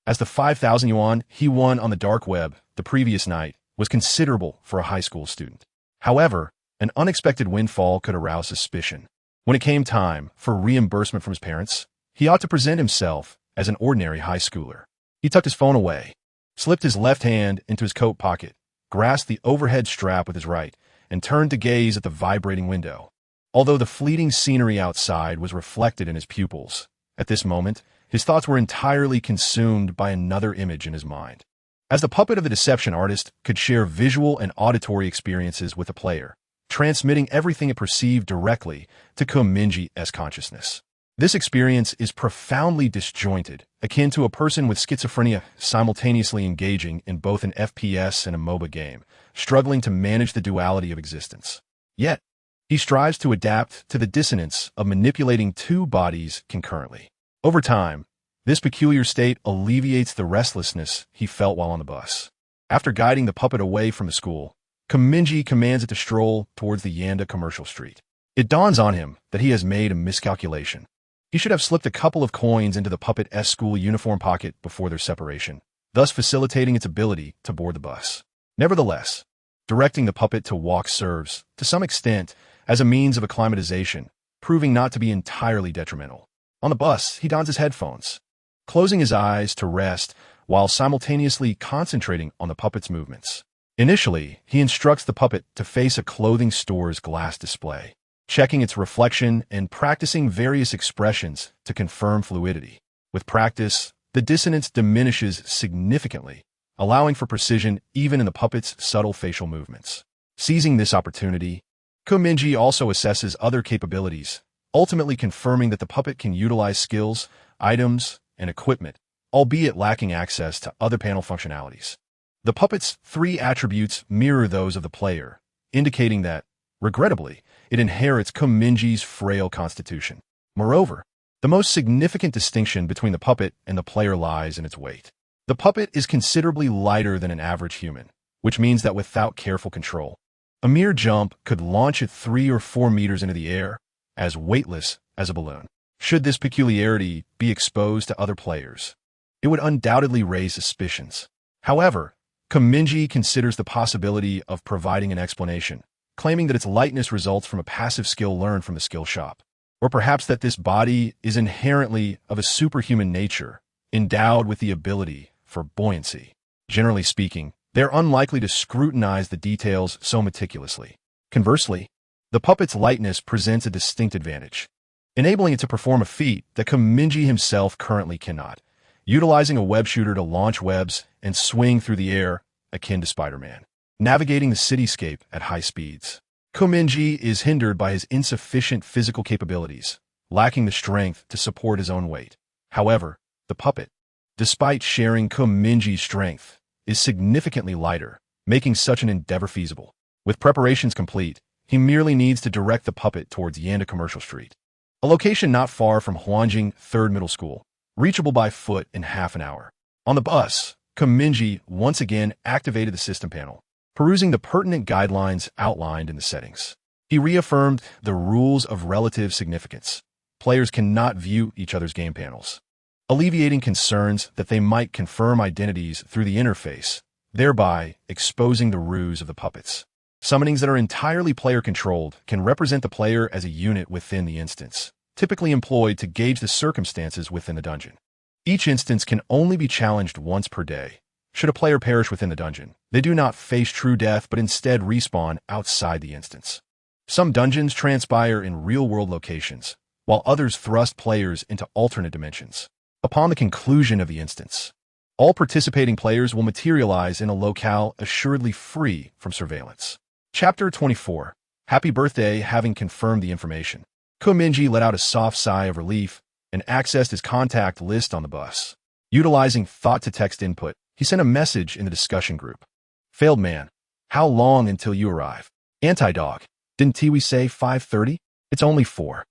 as the 5,000 yuan he won on the dark web the previous night was considerable for a high school student. However, an unexpected windfall could arouse suspicion. When it came time for reimbursement from his parents, he ought to present himself as an ordinary high schooler. He tucked his phone away, slipped his left hand into his coat pocket, grasped the overhead strap with his right, and turned to gaze at the vibrating window. Although the fleeting scenery outside was reflected in his pupils, at this moment, his thoughts were entirely consumed by another image in his mind. As the puppet of the deception artist could share visual and auditory experiences with the player, transmitting everything it perceived directly to Mingye's consciousness. This experience is profoundly disjointed, akin to a person with schizophrenia simultaneously engaging in both an FPS and a MOBA game, struggling to manage the duality of existence. Yet, he strives to adapt to the dissonance of manipulating 2 bodies concurrently. Over time, this peculiar state alleviates the restlessness he felt while on the bus. After guiding the puppet away from the school, Mingye commands it to stroll towards the Yanda commercial street. It dawns on him that he has made a miscalculation. He should have slipped a couple of coins into the puppet's school uniform pocket before their separation, thus facilitating its ability to board the bus. Nevertheless, directing the puppet to walk serves, to some extent, as a means of acclimatization, proving not to be entirely detrimental. On the bus, he dons his headphones, closing his eyes to rest while simultaneously concentrating on the puppet's movements. Initially, he instructs the puppet to face a clothing store's glass display, checking its reflection and practicing various expressions to confirm fluidity. With practice, the dissonance diminishes significantly, allowing for precision even in the puppet's subtle facial movements. Seizing this opportunity, Mingye also assesses other capabilities, ultimately confirming that the puppet can utilize skills, items, and equipment, albeit lacking access to other panel functionalities. The puppet's 3 attributes mirror those of the player, indicating that, regrettably, it inherits Mingye's frail constitution. Moreover, the most significant distinction between the puppet and the player lies in its weight. The puppet is considerably lighter than an average human, which means that without careful control, a mere jump could launch it 3 or 4 meters into the air, as weightless as a balloon. Should this peculiarity be exposed to other players, it would undoubtedly raise suspicions. However, Mingye considers the possibility of providing an explanation, claiming that its lightness results from a passive skill learned from the skill shop, or perhaps that this body is inherently of a superhuman nature, endowed with the ability for buoyancy. Generally speaking, they are unlikely to scrutinize the details so meticulously. Conversely, the puppet's lightness presents a distinct advantage, enabling it to perform a feat that Mingye himself currently cannot, utilizing a web shooter to launch webs and swing through the air, akin to Spider-Man. Navigating the cityscape at high speeds, Mingye is hindered by his insufficient physical capabilities, lacking the strength to support his own weight. However, the puppet, despite sharing Mingye's strength, is significantly lighter, making such an endeavor feasible. With preparations complete, he merely needs to direct the puppet towards Yanda Commercial Street, a location not far from Huanjing 3rd Middle School, reachable by foot in half an hour. On the bus, Mingye once again activated the system panel, perusing the pertinent guidelines outlined in the settings. He reaffirmed the rules of relative significance. Players cannot view each other's game panels, alleviating concerns that they might confirm identities through the interface, thereby exposing the ruse of the puppets. Summonings that are entirely player-controlled can represent the player as a unit within the instance, typically employed to gauge the circumstances within the dungeon. Each instance can only be challenged once per day. Should a player perish within the dungeon, they do not face true death but instead respawn outside the instance. Some dungeons transpire in real-world locations, while others thrust players into alternate dimensions. Upon the conclusion of the instance, all participating players will materialize in a locale assuredly free from surveillance. Chapter 24. Happy Birthday. Having confirmed the information, Mingye let out a soft sigh of relief and accessed his contact list on the bus. Utilizing thought-to-text input, he sent a message in the discussion group. Failed man. How long until you arrive? Anti-dog. Didn't we say 5:30? It's only 4.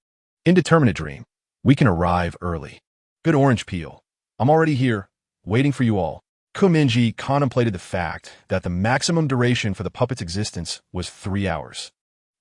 Indeterminate dream. We can arrive early. Good orange peel. I'm already here, waiting for you all. Mingye contemplated the fact that the maximum duration for the puppet's existence was 3 hours.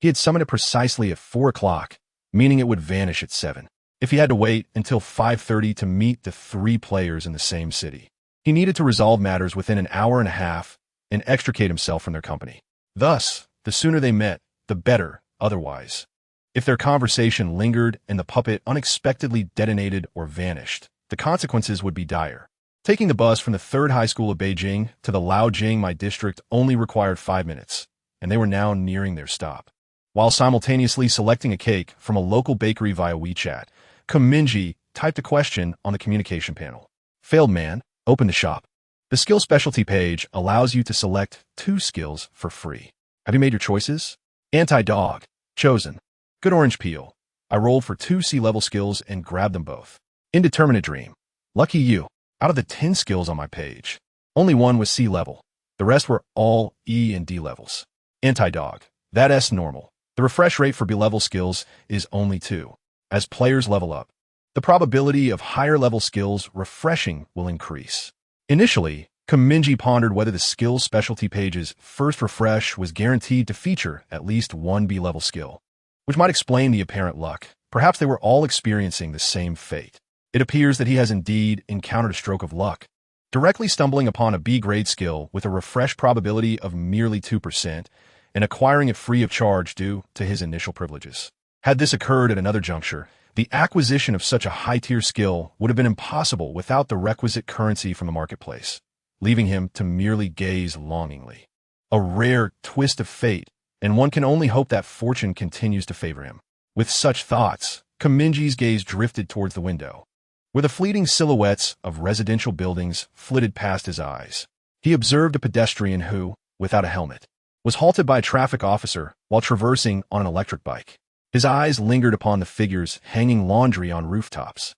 He had summoned it precisely at 4 o'clock, meaning it would vanish at 7. If he had to wait until 5:30 to meet the 3 players in the same city, he needed to resolve matters within an hour and a half and extricate himself from their company. Thus, the sooner they met, the better otherwise. If their conversation lingered and the puppet unexpectedly detonated or vanished, the consequences would be dire. Taking the bus from the 3rd High School of Beijing to the Liaojingmai district only required 5 minutes, and they were now nearing their stop. While simultaneously selecting a cake from a local bakery via WeChat, Mingye typed a question on the communication panel. Failed man, open the shop. The skill specialty page allows you to select 2 skills for free. Have you made your choices? Anti-dog. Chosen. Good orange peel. I rolled for 2 C-level skills and grabbed them both. Indeterminate dream. Lucky you. Out of the 10 skills on my page, only 1 was C-level. The rest were all E and D levels. Anti-dog. That's normal. The refresh rate for B-level skills is only 2. As players level up, the probability of higher-level skills refreshing will increase. Initially, Mingye pondered whether the skills specialty page's first refresh was guaranteed to feature at least 1 B-level skill, which might explain the apparent luck. Perhaps they were all experiencing the same fate. It appears that he has indeed encountered a stroke of luck, directly stumbling upon a B-grade skill with a refresh probability of merely 2% and acquiring it free of charge due to his initial privileges. Had this occurred at another juncture, the acquisition of such a high-tier skill would have been impossible without the requisite currency from the marketplace, leaving him to merely gaze longingly. A rare twist of fate, and one can only hope that fortune continues to favor him. With such thoughts, Mingye's gaze drifted towards the window, where the fleeting silhouettes of residential buildings flitted past his eyes. He observed a pedestrian who, without a helmet, was halted by a traffic officer while traversing on an electric bike. His eyes lingered upon the figures hanging laundry on rooftops,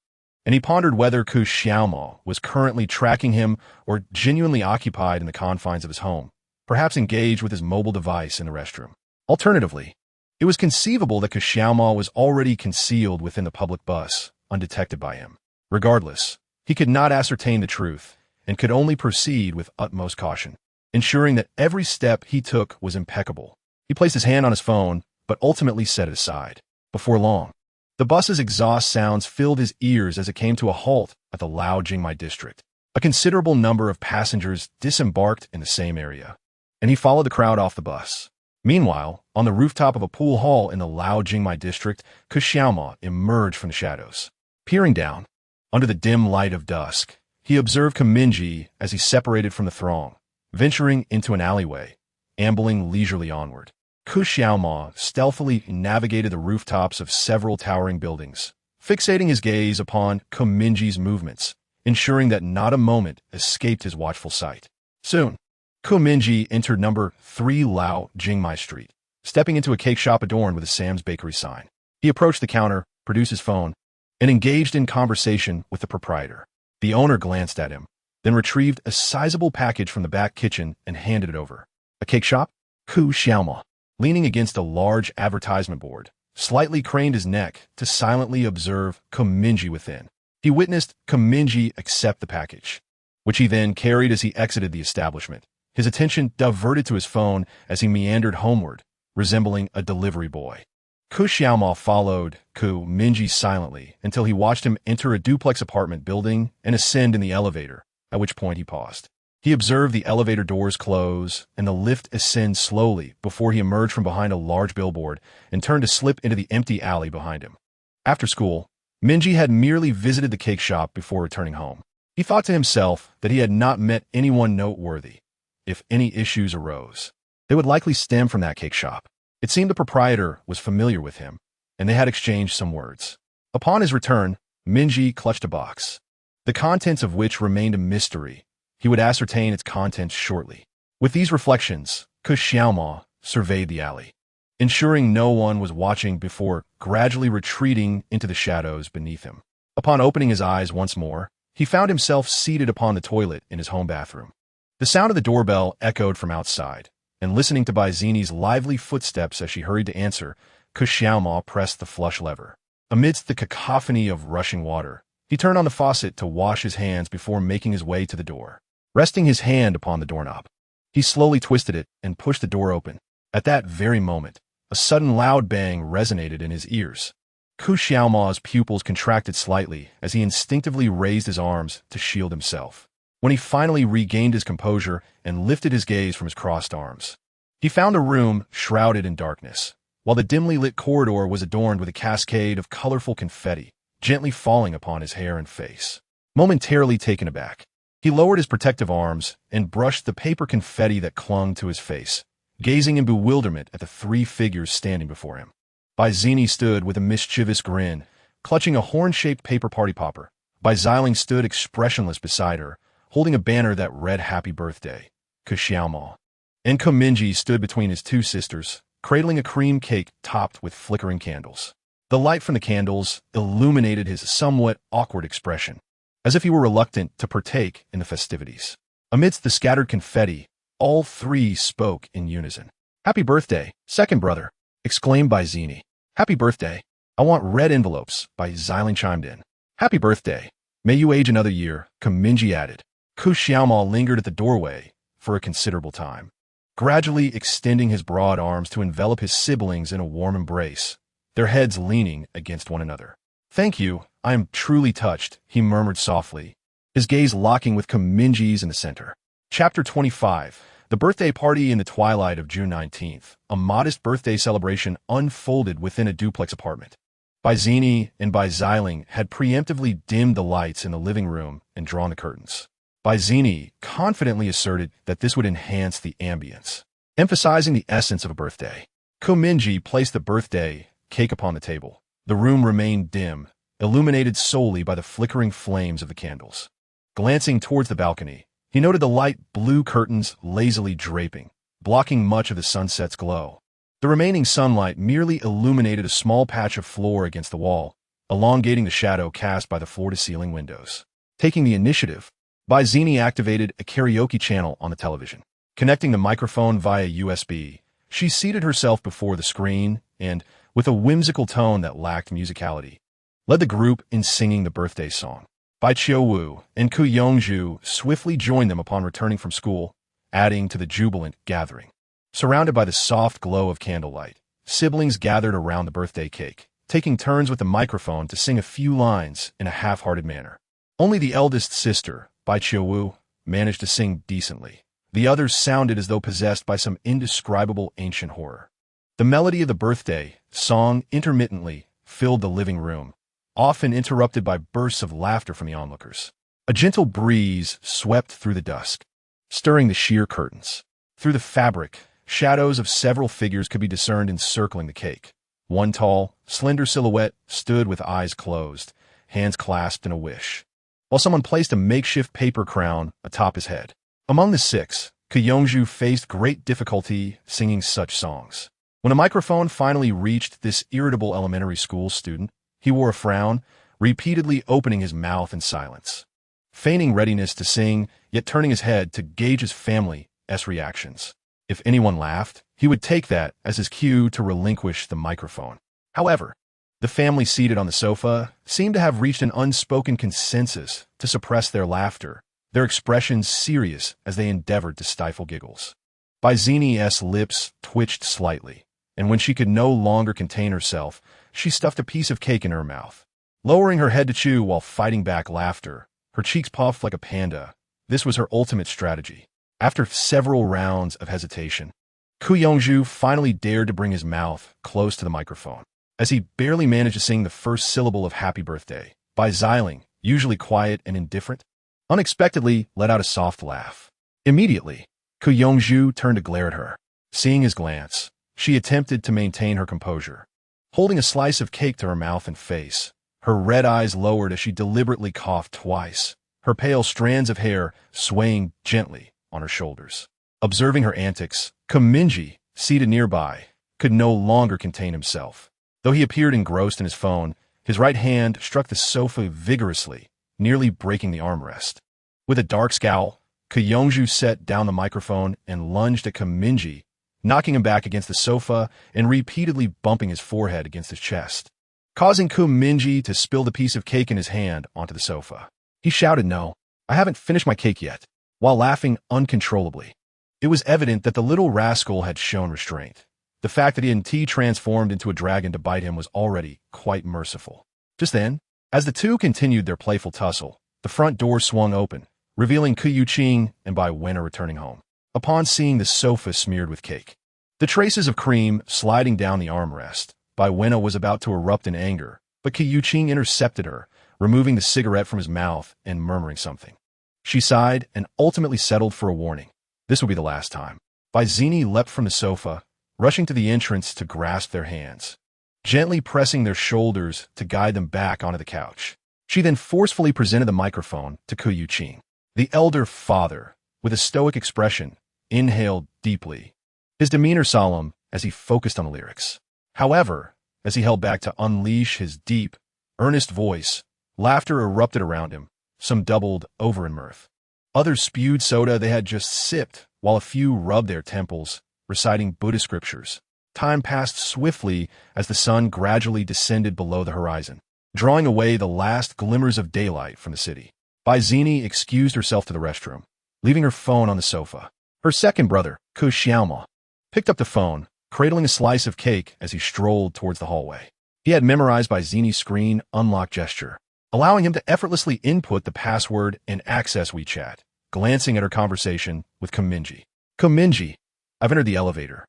and he pondered whether Ku Xiaomao was currently tracking him or genuinely occupied in the confines of his home, perhaps engaged with his mobile device in the restroom. Alternatively, it was conceivable that Ku Xiaomao was already concealed within the public bus, undetected by him. Regardless, he could not ascertain the truth and could only proceed with utmost caution, ensuring that every step he took was impeccable. He placed his hand on his phone, but ultimately set it aside. Before long, the bus's exhaust sounds filled his ears as it came to a halt at the Liaojingmai district. A considerable number of passengers disembarked in the same area, and he followed the crowd off the bus. Meanwhile, on the rooftop of a pool hall in the Liaojingmai district, Ku Xiaomao emerged from the shadows. Peering down, under the dim light of dusk, he observed Mingye as he separated from the throng, venturing into an alleyway, ambling leisurely onward. Ku Xiaomao stealthily navigated the rooftops of several towering buildings, fixating his gaze upon Mingye's movements, ensuring that not a moment escaped his watchful sight. Soon, Mingye entered number 3 Liaojingmai Street, stepping into a cake shop adorned with a Sam's Bakery sign. He approached the counter, produced his phone, and engaged in conversation with the proprietor. The owner glanced at him, then retrieved a sizable package from the back kitchen and handed it over. A cake shop? Ku Xiaomao, leaning against a large advertisement board, slightly craned his neck to silently observe Mingye within. He witnessed Mingye accept the package, which he then carried as he exited the establishment. His attention diverted to his phone as he meandered homeward, resembling a delivery boy. Xiaomao followed Mingye silently until he watched him enter a duplex apartment building and ascend in the elevator, at which point he paused. He observed the elevator doors close and the lift ascend slowly before he emerged from behind a large billboard and turned to slip into the empty alley behind him. After school, Mingye had merely visited the cake shop before returning home. He thought to himself that he had not met anyone noteworthy. If any issues arose, they would likely stem from that cake shop. It seemed the proprietor was familiar with him, and they had exchanged some words. Upon his return, Mingye clutched a box, the contents of which remained a mystery. He would ascertain its contents shortly. With these reflections, Xiaomao surveyed the alley, ensuring no one was watching before gradually retreating into the shadows beneath him. Upon opening his eyes once more, he found himself seated upon the toilet in his home bathroom. The sound of the doorbell echoed from outside, and listening to Baizini's lively footsteps as she hurried to answer, Xiaomao pressed the flush lever. Amidst the cacophony of rushing water, he turned on the faucet to wash his hands before making his way to the door. Resting his hand upon the doorknob, he slowly twisted it and pushed the door open. At that very moment, a sudden loud bang resonated in his ears. Xiaomao's pupils contracted slightly as he instinctively raised his arms to shield himself. When he finally regained his composure and lifted his gaze from his crossed arms, he found a room shrouded in darkness, while the dimly lit corridor was adorned with a cascade of colorful confetti, gently falling upon his hair and face. Momentarily taken aback, he lowered his protective arms and brushed the paper confetti that clung to his face, gazing in bewilderment at the three figures standing before him. Baizini stood with a mischievous grin, clutching a horn-shaped paper party popper. Baiziling stood expressionless beside her, holding a banner that read Happy Birthday, Xiaomao. And Mingye stood between his two sisters, cradling a cream cake topped with flickering candles. The light from the candles illuminated his somewhat awkward expression, as if he were reluctant to partake in the festivities. Amidst the scattered confetti, all three spoke in unison. "Happy birthday, second brother," exclaimed Baizini. "Happy birthday. I want red envelopes," Baiziling chimed in. "Happy birthday. May you age another year," Mingye added. Xiaomao lingered at the doorway for a considerable time, gradually extending his broad arms to envelop his siblings in a warm embrace, their heads leaning against one another. "Thank you, I am truly touched," he murmured softly, his gaze locking with Mingye's in the center. Chapter 25. The birthday party in the twilight of June 19th, a modest birthday celebration unfolded within a duplex apartment. Baizini and Baiziling had preemptively dimmed the lights in the living room and drawn the curtains. Baizini confidently asserted that this would enhance the ambience, emphasizing the essence of a birthday. Mingye placed the birthday cake upon the table. The room remained dim, illuminated solely by the flickering flames of the candles. Glancing towards the balcony, he noted the light blue curtains lazily draping, blocking much of the sunset's glow. The remaining sunlight merely illuminated a small patch of floor against the wall, elongating the shadow cast by the floor-to-ceiling windows. Taking the initiative, Baizini activated a karaoke channel on the television. Connecting the microphone via USB, she seated herself before the screen and, with a whimsical tone that lacked musicality, led the group in singing the birthday song. Bai Qiuwu and Ku Yongzhu swiftly joined them upon returning from school, adding to the jubilant gathering. Surrounded by the soft glow of candlelight, siblings gathered around the birthday cake, taking turns with the microphone to sing a few lines in a half-hearted manner. Only the eldest sister, Bai Qiuwu, managed to sing decently. The others sounded as though possessed by some indescribable ancient horror. The melody of the birthday song intermittently filled the living room, often interrupted by bursts of laughter from the onlookers. A gentle breeze swept through the dusk, stirring the sheer curtains. Through the fabric, shadows of several figures could be discerned encircling the cake. One tall, slender silhouette stood with eyes closed, hands clasped in a wish, while someone placed a makeshift paper crown atop his head. Among the six, Ku Yongzhu faced great difficulty singing such songs. When a microphone finally reached this irritable elementary school student, he wore a frown, repeatedly opening his mouth in silence, feigning readiness to sing, yet turning his head to gauge his family's reactions. If anyone laughed, he would take that as his cue to relinquish the microphone. However, The family seated on the sofa seemed to have reached an unspoken consensus to suppress their laughter, their expressions serious as they endeavored to stifle giggles. Byzini's lips twitched slightly, and when she could no longer contain herself, she stuffed a piece of cake in her mouth. Lowering her head to chew while fighting back laughter, her cheeks puffed like a panda. This was her ultimate strategy. After several rounds of hesitation, Ku Yongju finally dared to bring his mouth close to the microphone. As he barely managed to sing the first syllable of Happy Birthday, Bai Xiling, usually quiet and indifferent, unexpectedly let out a soft laugh. Immediately, Ku Yongju turned to glare at her. Seeing his glance, she attempted to maintain her composure. Holding a slice of cake to her mouth and face, her red eyes lowered as she deliberately coughed twice, her pale strands of hair swaying gently on her shoulders. Observing her antics, Mingye, seated nearby, could no longer contain himself. Though he appeared engrossed in his phone, his right hand struck the sofa vigorously, nearly breaking the armrest. With a dark scowl, Ku Yongju set down the microphone and lunged at Mingye, knocking him back against the sofa and repeatedly bumping his forehead against his chest, causing Mingye to spill the piece of cake in his hand onto the sofa. He shouted, "No, I haven't finished my cake yet," while laughing uncontrollably. It was evident that the little rascal had shown restraint. The fact that he hadn't transformed into a dragon to bite him was already quite merciful. Just then, as the two continued their playful tussle, the front door swung open, revealing Ku Yuqing and Bai Wenna returning home. Upon seeing the sofa smeared with cake, the traces of cream sliding down the armrest, Bai Wenna was about to erupt in anger, but Ku Yuqing intercepted her, removing the cigarette from his mouth and murmuring something. She sighed and ultimately settled for a warning. This would be the last time. Bai Zini leapt from the sofa, rushing to the entrance to grasp their hands, gently pressing their shoulders to guide them back onto the couch. She then forcefully presented the microphone to Ku Yuqing. The elder father, with a stoic expression, inhaled deeply, his demeanor solemn as he focused on the lyrics. However, as he held back to unleash his deep, earnest voice, laughter erupted around him, some doubled over in mirth. Others spewed soda they had just sipped, while a few rubbed their temples, reciting Buddhist scriptures. Time passed swiftly as the sun gradually descended below the horizon, drawing away the last glimmers of daylight from the city. Bai Zini excused herself to the restroom, leaving her phone on the sofa. Her second brother, Ku Xiaoma, picked up the phone, cradling a slice of cake as he strolled towards the hallway. He had memorized Bai Zini's screen unlock gesture, allowing him to effortlessly input the password and access WeChat, glancing at her conversation with Mingye. Mingye, I've entered the elevator.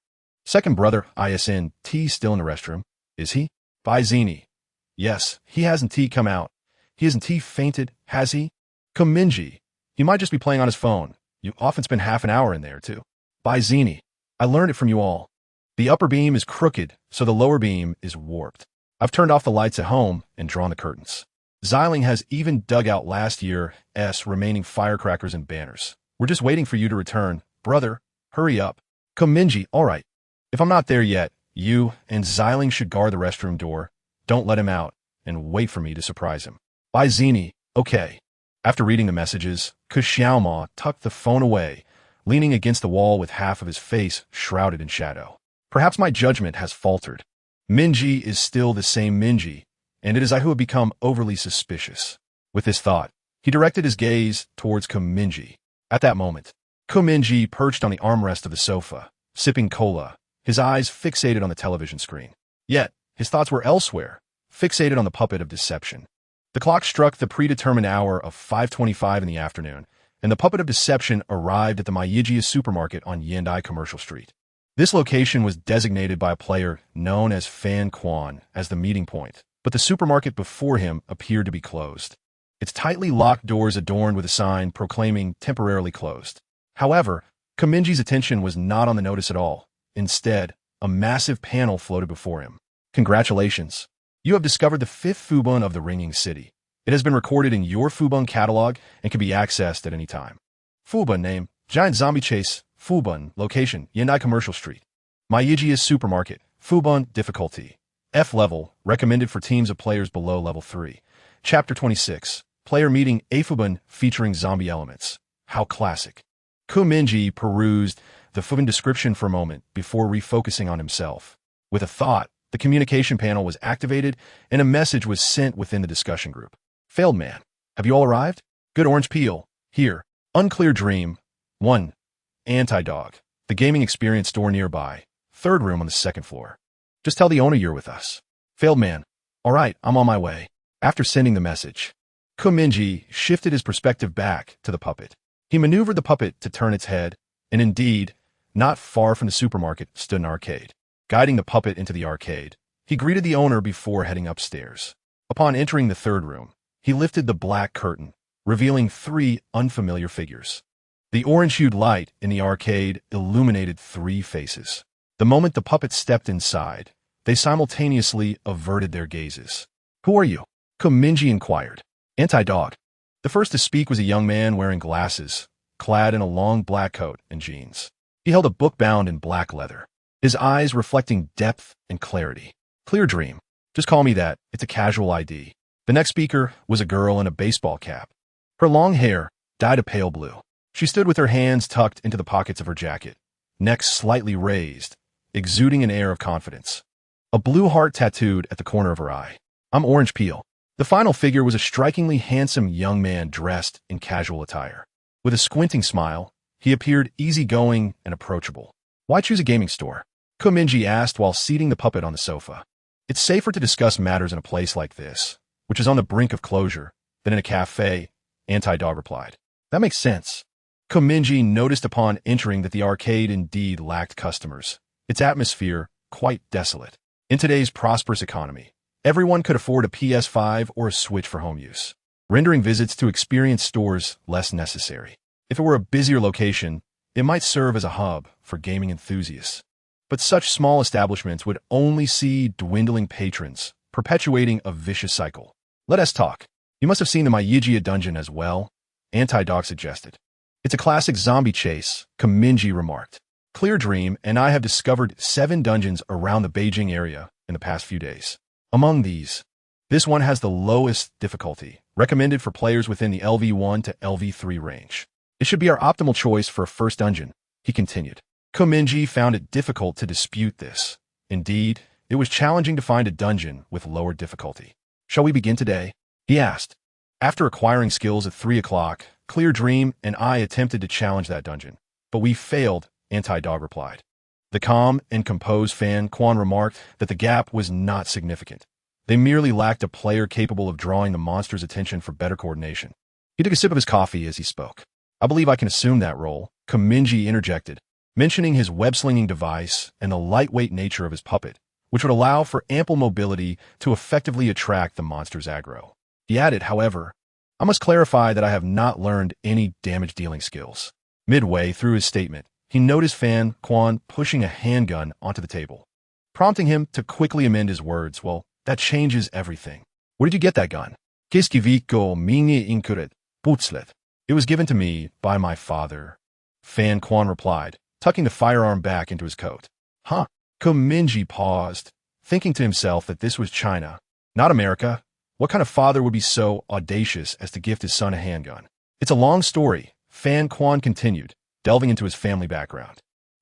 Second brother, ISNT, still in the restroom. Is he? Bai Zini. Yes, he hasn't come out. He hasn't fainted, has he? Mingye, he might just be playing on his phone. You often spend half an hour in there, too. Bai Zini, I learned it from you all. The upper beam is crooked, so the lower beam is warped. I've turned off the lights at home and drawn the curtains. Xiling has even dug out last year's remaining firecrackers and banners. We're just waiting for you to return. Brother, hurry up. Mingye, all right. If I'm not there yet, you and Xiling should guard the restroom door. Don't let him out, and wait for me to surprise him. Bai Zini, okay. After reading the messages, Ku Xiaoma tucked the phone away, leaning against the wall with half of his face shrouded in shadow. Perhaps my judgment has faltered. Mingye is still the same Mingye, and it is I who have become overly suspicious. With this thought, he directed his gaze towards Mingye. At that moment, Mingye perched on the armrest of the sofa, sipping cola, his eyes fixated on the television screen. Yet, his thoughts were elsewhere, fixated on the puppet of deception. The clock struck the predetermined hour of 5:25 in the afternoon, and the puppet of deception arrived at the Mingye supermarket on Yandai Commercial Street. This location was designated by a player known as Fan Quan as the meeting point, but the supermarket before him appeared to be closed. Its tightly locked doors adorned with a sign proclaiming temporarily closed. However, Mingye's attention was not on the notice at all. Instead, a massive panel floated before him. Congratulations! You have discovered the fifth Fubun of the Ringing City. It has been recorded in your Fubun catalog and can be accessed at any time. Fubun name, Giant Zombie Chase, Fubun, location, Yandai Commercial Street. Mingye Supermarket, Fubun, difficulty. F level, recommended for teams of players below level 3. Chapter 26, player meeting Afubun featuring zombie elements. How classic. Mingye perused the Fubun description for a moment before refocusing on himself. With a thought, The communication panel was activated, and a message was sent within the discussion group. Failed man. Have you all arrived? Good orange peel. Here. Unclear dream. 1. Anti-dog. The gaming experience store nearby. Third room on the second floor. Just tell the owner you're with us. Failed man. All right, I'm on my way. After sending the message, Mingye shifted his perspective back to the puppet. He maneuvered the puppet to turn its head, and indeed, not far from the supermarket stood an arcade. Guiding the puppet into the arcade, he greeted the owner before heading upstairs. Upon entering the third room, he lifted the black curtain, revealing 3 unfamiliar figures. The orange-hued light in the arcade illuminated 3 faces. The moment the puppet stepped inside, they simultaneously averted their gazes. Who are you? Mingye inquired. Anti-dog. The first to speak was a young man wearing glasses, clad in a long black coat and jeans. He held a book bound in black leather, his eyes reflecting depth and clarity. Clear dream. Just call me that. It's a casual ID. The next speaker was a girl in a baseball cap. Her long hair dyed a pale blue. She stood with her hands tucked into the pockets of her jacket, neck slightly raised, exuding an air of confidence. A blue heart tattooed at the corner of her eye. I'm Orange Peel. The final figure was a strikingly handsome young man dressed in casual attire. With a squinting smile, he appeared easygoing and approachable. Why choose a gaming store? Mingye asked while seating the puppet on the sofa. It's safer to discuss matters in a place like this, which is on the brink of closure, than in a cafe, Anti-Dog replied. That makes sense. Mingye noticed upon entering that the arcade indeed lacked customers, its atmosphere quite desolate. In today's prosperous economy, everyone could afford a PS5 or a Switch for home use, rendering visits to experienced stores less necessary. If it were a busier location, it might serve as a hub for gaming enthusiasts. But such small establishments would only see dwindling patrons, perpetuating a vicious cycle. Let us talk. You must have seen the Mingye dungeon as well, Anti-Dog suggested. It's a classic zombie chase, Mingye remarked. Clear Dream and I have discovered 7 dungeons around the Beijing area in the past few days. Among these, this one has the lowest difficulty, recommended for players within the LV1 to LV3 range. It should be our optimal choice for a first dungeon, he continued. Mingye found it difficult to dispute this. Indeed, it was challenging to find a dungeon with lower difficulty. Shall we begin today? He asked. After acquiring skills at 3 o'clock, Clear Dream and I attempted to challenge that dungeon, but we failed, Anti-Dog replied. The calm and composed Fan Quan remarked that the gap was not significant. They merely lacked a player capable of drawing the monster's attention for better coordination. He took a sip of his coffee as he spoke. I believe I can assume that role, Mingye interjected, mentioning his web-slinging device and the lightweight nature of his puppet, which would allow for ample mobility to effectively attract the monster's aggro. He added, however, I must clarify that I have not learned any damage-dealing skills. Midway through his statement, he noticed Fan Quan pushing a handgun onto the table, prompting him to quickly amend his words. Well, that changes everything. Where did you get that gun? Mingye inkuret, putzlet. It was given to me by my father, Fan Quan replied, tucking the firearm back into his coat. Huh? Mingye paused, thinking to himself that this was China, not America. What kind of father would be so audacious as to gift his son a handgun? It's a long story, Fan Quan continued, delving into his family background.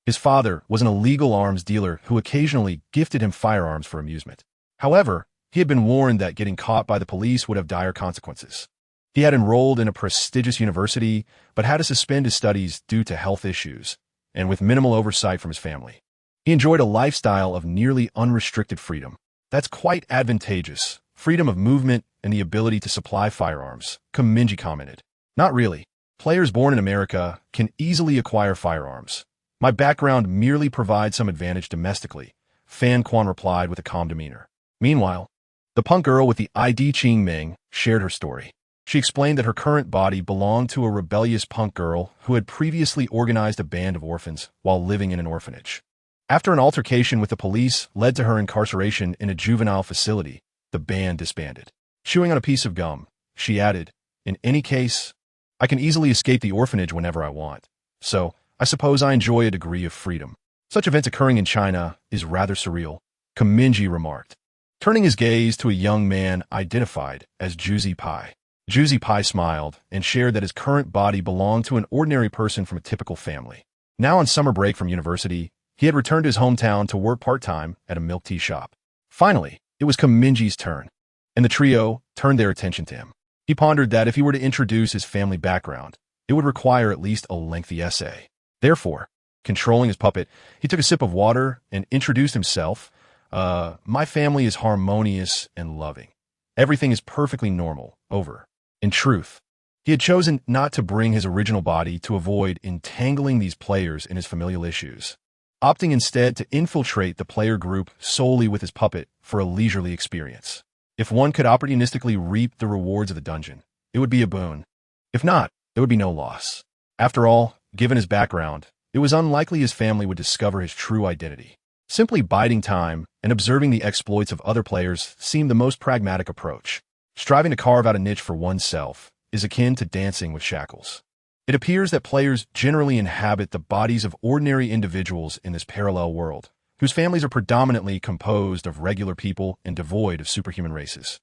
His father was an illegal arms dealer who occasionally gifted him firearms for amusement. However, he had been warned that getting caught by the police would have dire consequences. He had enrolled in a prestigious university, but had to suspend his studies due to health issues, and with minimal oversight from his family. He enjoyed a lifestyle of nearly unrestricted freedom. That's quite advantageous. Freedom of movement and the ability to supply firearms, Mingye commented. Not really. Players born in America can easily acquire firearms. My background merely provides some advantage domestically, Fan Quan replied with a calm demeanor. Meanwhile, the punk girl with the ID Ching Ming shared her story. She explained that her current body belonged to a rebellious punk girl who had previously organized a band of orphans while living in an orphanage. After an altercation with the police led to her incarceration in a juvenile facility, the band disbanded. Chewing on a piece of gum, she added, in any case, I can easily escape the orphanage whenever I want. So, I suppose I enjoy a degree of freedom. Such events occurring in China is rather surreal, Mingye remarked, turning his gaze to a young man identified as Juicy Pie. Juicy Pie smiled and shared that his current body belonged to an ordinary person from a typical family. Now on summer break from university, he had returned to his hometown to work part-time at a milk tea shop. Finally, it was Mingye's turn, and the trio turned their attention to him. He pondered that if he were to introduce his family background, it would require at least a lengthy essay. Therefore, controlling his puppet, he took a sip of water and introduced himself. My family is harmonious and loving. Everything is perfectly normal. Over. In truth, he had chosen not to bring his original body to avoid entangling these players in his familial issues, opting instead to infiltrate the player group solely with his puppet for a leisurely experience. If one could opportunistically reap the rewards of the dungeon, it would be a boon. If not, there would be no loss. After all, given his background, it was unlikely his family would discover his true identity. Simply biding time and observing the exploits of other players seemed the most pragmatic approach. Striving to carve out a niche for oneself is akin to dancing with shackles. It appears that players generally inhabit the bodies of ordinary individuals in this parallel world, whose families are predominantly composed of regular people and devoid of superhuman races.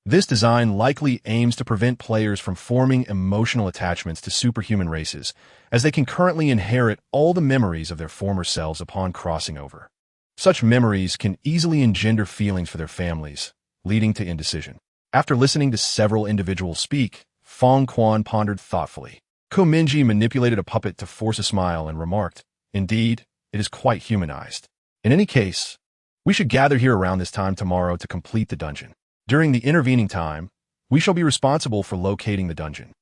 This design likely aims to prevent players from forming emotional attachments to superhuman races, as they can currently inherit all the memories of their former selves upon crossing over. Such memories can easily engender feelings for their families, leading to indecision. After listening to several individuals speak, Fong Quan pondered thoughtfully. Mingye manipulated a puppet to force a smile and remarked, "Indeed, it is quite humanized. In any case, we should gather here around this time tomorrow to complete the dungeon. During the intervening time, we shall be responsible for locating the dungeon.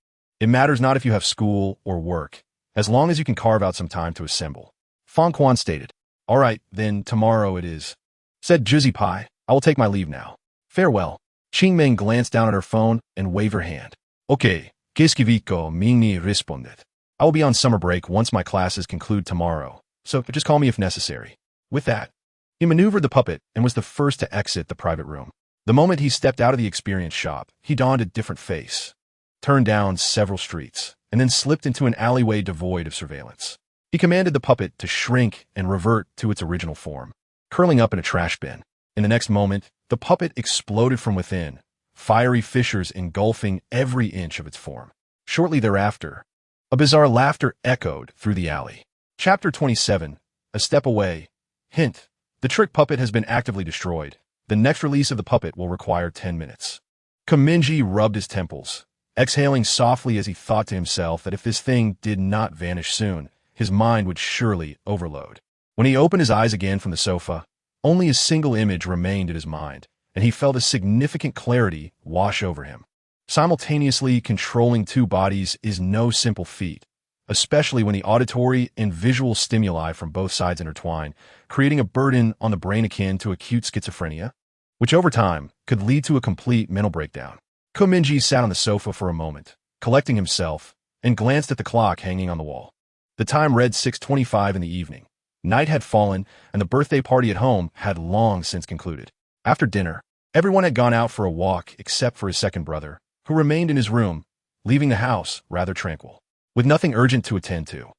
It matters not if you have school or work, as long as you can carve out some time to assemble." Fong Quan stated. "All right, then tomorrow it is," said Juzi Pai. "I will take my leave now. Farewell." Qingming glanced down at her phone and waved her hand. "Okay, Gisquivico Mingye responded. I will be on summer break once my classes conclude tomorrow, so just call me if necessary." With that, he maneuvered the puppet and was the first to exit the private room. The moment he stepped out of the experience shop, he donned a different face, turned down several streets, and then slipped into an alleyway devoid of surveillance. He commanded the puppet to shrink and revert to its original form, curling up in a trash bin. In the next moment, the puppet exploded from within, fiery fissures engulfing every inch of its form. Shortly thereafter, a bizarre laughter echoed through the alley. Chapter 27, A Step Away. Hint: the trick puppet has been actively destroyed. The next release of the puppet will require 10 minutes. Mingye rubbed his temples, exhaling softly as he thought to himself that if this thing did not vanish soon, his mind would surely overload. When he opened his eyes again from the sofa, only a single image remained in his mind, and he felt a significant clarity wash over him. Simultaneously controlling two bodies is no simple feat, especially when the auditory and visual stimuli from both sides intertwine, creating a burden on the brain akin to acute schizophrenia, which over time could lead to a complete mental breakdown. Mingye sat on the sofa for a moment, collecting himself, and glanced at the clock hanging on the wall. The time read 6:25 in the evening. Night had fallen, and the birthday party at home had long since concluded. After dinner, everyone had gone out for a walk except for his second brother, who remained in his room, leaving the house rather tranquil. With nothing urgent to attend to,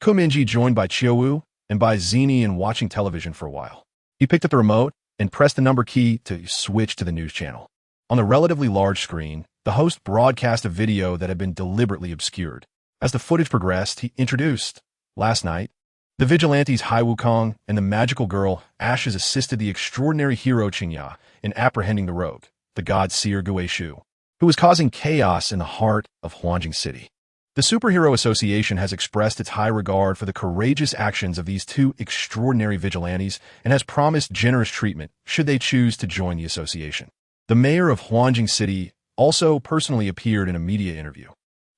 Mingye joined by Chiaowu and by Zini in watching television for a while. He picked up the remote and pressed the number key to switch to the news channel. On the relatively large screen, the host broadcast a video that had been deliberately obscured. As the footage progressed, he introduced, "Last night, the vigilantes Hai Wukong and the magical girl Ashes assisted the extraordinary hero Qingya in apprehending the rogue, the god seer Guishu, who was causing chaos in the heart of Huanjing City. The Superhero Association has expressed its high regard for the courageous actions of these two extraordinary vigilantes and has promised generous treatment should they choose to join the association." The mayor of Huanjing City also personally appeared in a media interview,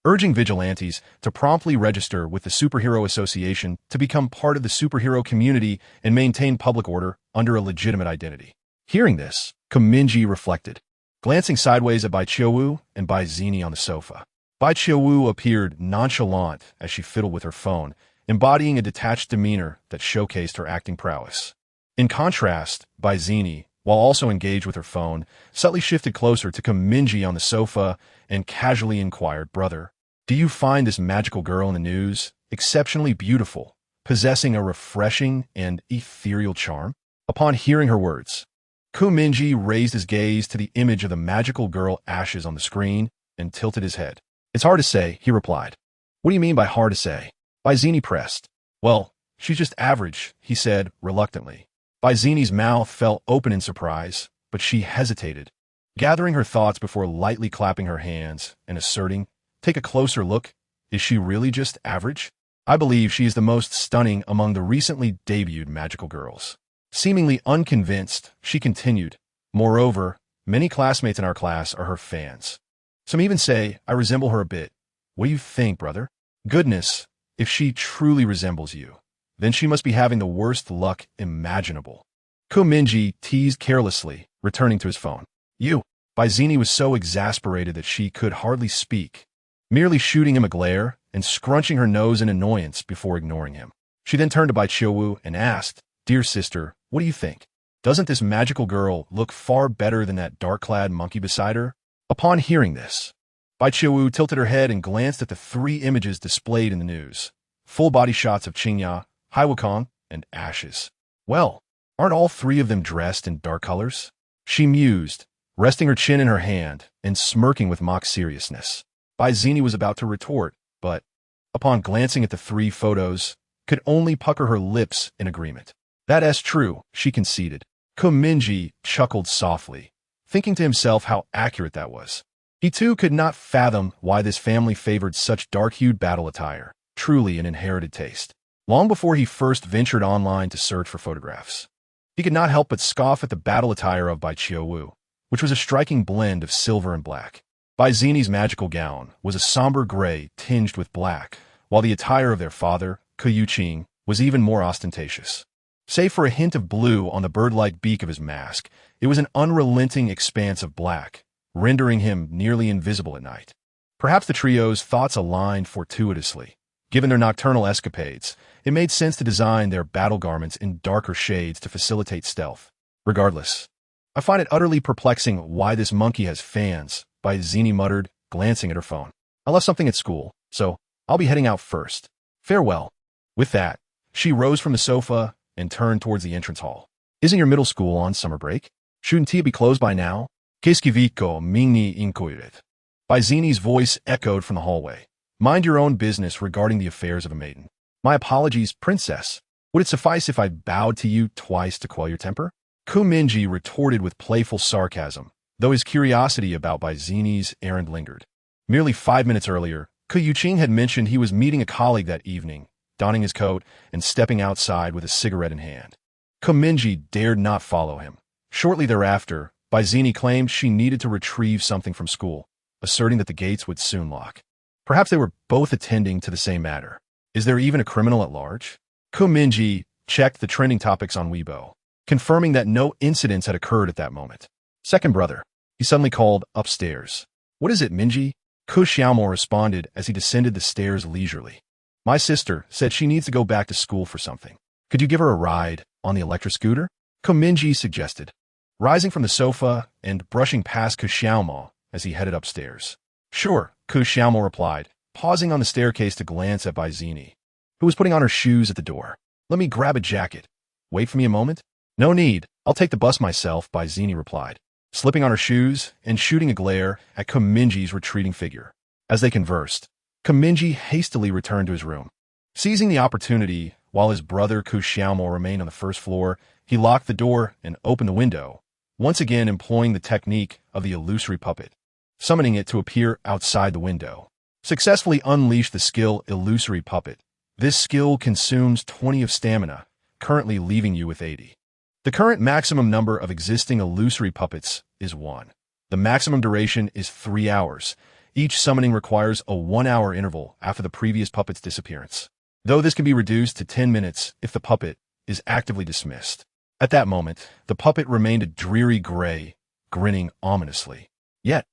urging vigilantes to promptly register with the Superhero Association to become part of the superhero community and maintain public order under a legitimate identity. Hearing this, Mingye reflected, glancing sideways at Bai Qiaowu and Bai Zini on the sofa. Bai Qiaowu appeared nonchalant as she fiddled with her phone, embodying a detached demeanor that showcased her acting prowess. In contrast, Bai Zini, while also engaged with her phone, subtly shifted closer to Mingye on the sofa and casually inquired, "Brother, do you find this magical girl in the news exceptionally beautiful, possessing a refreshing and ethereal charm?" Upon hearing her words, Mingye raised his gaze to the image of the magical girl Ashes on the screen and tilted his head. "It's hard to say," he replied. "What do you mean by hard to say?" Bai Zini pressed. "Well, she's just average," he said reluctantly. Bizini's mouth fell open in surprise, but she hesitated, gathering her thoughts before lightly clapping her hands and asserting, "Take a closer look. Is she really just average? I believe she is the most stunning among the recently debuted magical girls." Seemingly unconvinced, she continued, "Moreover, many classmates in our class are her fans. Some even say I resemble her a bit. What do you think, brother? Goodness, if she truly resembles you, then she must be having the worst luck imaginable." Mingye teased carelessly, returning to his phone. "You." Bizini was so exasperated that she could hardly speak, merely shooting him a glare and scrunching her nose in annoyance before ignoring him. She then turned to Bai Qiuwu and asked, "Dear sister, what do you think? Doesn't this magical girl look far better than that dark-clad monkey beside her?" Upon hearing this, Bai Qiuwu tilted her head and glanced at the 3 images displayed in the news. Full-body shots of Qingya, Hai Wukong, and Ashes. "Well, aren't all 3 of them dressed in dark colors?" She mused, resting her chin in her hand and smirking with mock seriousness. Bizini was about to retort, but, upon glancing at the 3 photos, could only pucker her lips in agreement. "That's true," she conceded. Mingye chuckled softly, thinking to himself how accurate that was. He too could not fathom why this family favored such dark-hued battle attire, truly an inherited taste. Long before he first ventured online to search for photographs, he could not help but scoff at the battle attire of Bai Qiuwu, which was a striking blend of silver and black. Bizini's magical gown was a somber gray tinged with black, while the attire of their father, Yuqing, was even more ostentatious. Save for a hint of blue on the bird-like beak of his mask, it was an unrelenting expanse of black, rendering him nearly invisible at night. Perhaps the trio's thoughts aligned fortuitously. Given their nocturnal escapades, it made sense to design their battle garments in darker shades to facilitate stealth. Regardless, I find it utterly perplexing why this monkey has fans, Bizini muttered, glancing at her phone. "I left something at school, so I'll be heading out first. Farewell." With that, she rose from the sofa and turned towards the entrance hall. "Isn't your middle school on summer break? Shouldn't it be closed by now?" "Qu'est-ce Mingye inquired." Bizini's voice echoed from the hallway. "Mind your own business regarding the affairs of a maiden." "My apologies, princess. Would it suffice if I bowed to you twice to quell your temper?" Mingye retorted with playful sarcasm, though his curiosity about Bizini's errand lingered. Merely 5 minutes earlier, Yuqing had mentioned he was meeting a colleague that evening, donning his coat and stepping outside with a cigarette in hand. Mingye dared not follow him. Shortly thereafter, Bizini claimed she needed to retrieve something from school, asserting that the gates would soon lock. Perhaps they were both attending to the same matter. Is there even a criminal at large? Mingye checked the trending topics on Weibo, confirming that no incidents had occurred at that moment. "Second brother," he suddenly called upstairs. "What is it, Mingye?" Xiaomo responded as he descended the stairs leisurely. "My sister said she needs to go back to school for something. Could you give her a ride on the electric scooter?" Mingye suggested, rising from the sofa and brushing past Xiaomo as he headed upstairs. "Sure," Xiaomo replied, pausing on the staircase to glance at Bizini, who was putting on her shoes at the door. "Let me grab a jacket. Wait for me a moment?" "No need. I'll take the bus myself," Bizini replied, slipping on her shoes and shooting a glare at Mingye's retreating figure. As they conversed, Mingye hastily returned to his room. Seizing the opportunity, while his brother Xiaomo remained on the first floor, he locked the door and opened the window, once again employing the technique of the illusory puppet, summoning it to appear outside the window. Successfully unleashed the skill Illusory Puppet. This skill consumes 20 of stamina, currently leaving you with 80. The current maximum number of existing illusory puppets is 1. The maximum duration is 3 hours. Each summoning requires a 1-hour interval after the previous puppet's disappearance, though this can be reduced to 10 minutes if the puppet is actively dismissed. At that moment, the puppet remained a dreary gray, grinning ominously. Yet,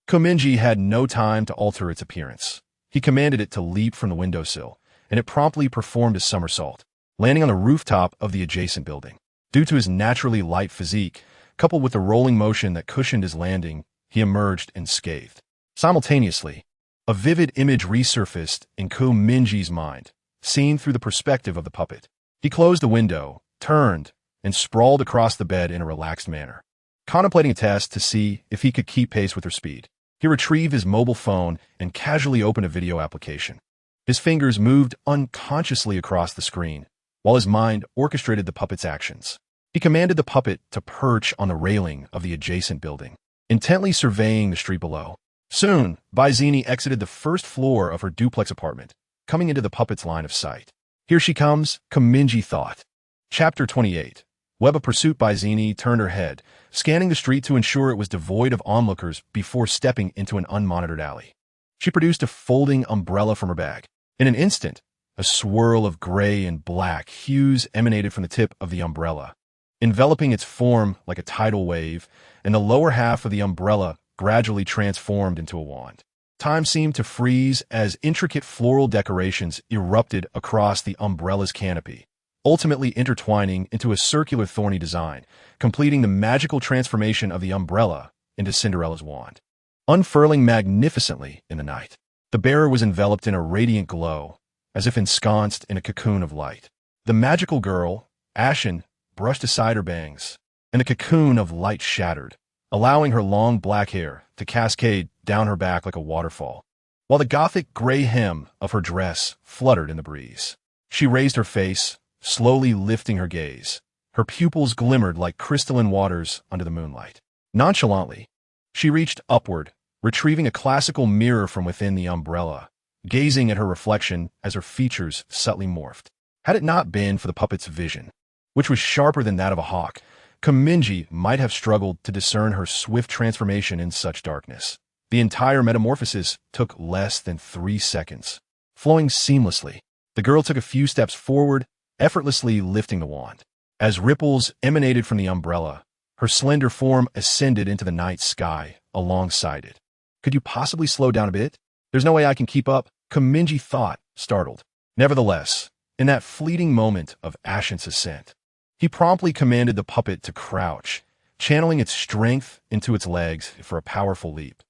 Mingye had no time to alter its appearance. He commanded it to leap from the windowsill, and it promptly performed a somersault, landing on the rooftop of the adjacent building. Due to his naturally light physique, coupled with the rolling motion that cushioned his landing, he emerged unscathed. Simultaneously, a vivid image resurfaced in Mingye's mind, seen through the perspective of the puppet. He closed the window, turned, and sprawled across the bed in a relaxed manner, contemplating a test to see if he could keep pace with her speed. He retrieved his mobile phone and casually opened a video application. His fingers moved unconsciously across the screen, while his mind orchestrated the puppet's actions. He commanded the puppet to perch on the railing of the adjacent building, intently surveying the street below. Soon, Bizini exited the first floor of her duplex apartment, coming into the puppet's line of sight. Here she comes, Mingye thought. Chapter 28. Web of pursuit. Bizini turned her head, scanning the street to ensure it was devoid of onlookers before stepping into an unmonitored alley. She produced a folding umbrella from her bag. In an instant, a swirl of gray and black hues emanated from the tip of the umbrella, enveloping its form like a tidal wave, and the lower half of the umbrella gradually transformed into a wand. Time seemed to freeze as intricate floral decorations erupted across the umbrella's canopy, ultimately intertwining into a circular thorny design, completing the magical transformation of the umbrella into Cinderella's wand. Unfurling magnificently in the night, the bearer was enveloped in a radiant glow, as if ensconced in a cocoon of light. The magical girl, Ashen, brushed aside her bangs, and the cocoon of light shattered, allowing her long black hair to cascade down her back like a waterfall, while the gothic gray hem of her dress fluttered in the breeze. She raised her face, slowly lifting her gaze. Her pupils glimmered like crystalline waters under the moonlight. Nonchalantly, she reached upward, retrieving a classical mirror from within the umbrella, gazing at her reflection as her features subtly morphed. Had it not been for the puppet's vision, which was sharper than that of a hawk, Mingye might have struggled to discern her swift transformation in such darkness. The entire metamorphosis took less than 3 seconds. Flowing seamlessly, the girl took a few steps forward, effortlessly lifting the wand. As ripples emanated from the umbrella, her slender form ascended into the night sky alongside it. Could you possibly slow down a bit? There's no way I can keep up, Mingye thought, startled. Nevertheless, in that fleeting moment of Ashen's ascent, he promptly commanded the puppet to crouch, channeling its strength into its legs for a powerful leap.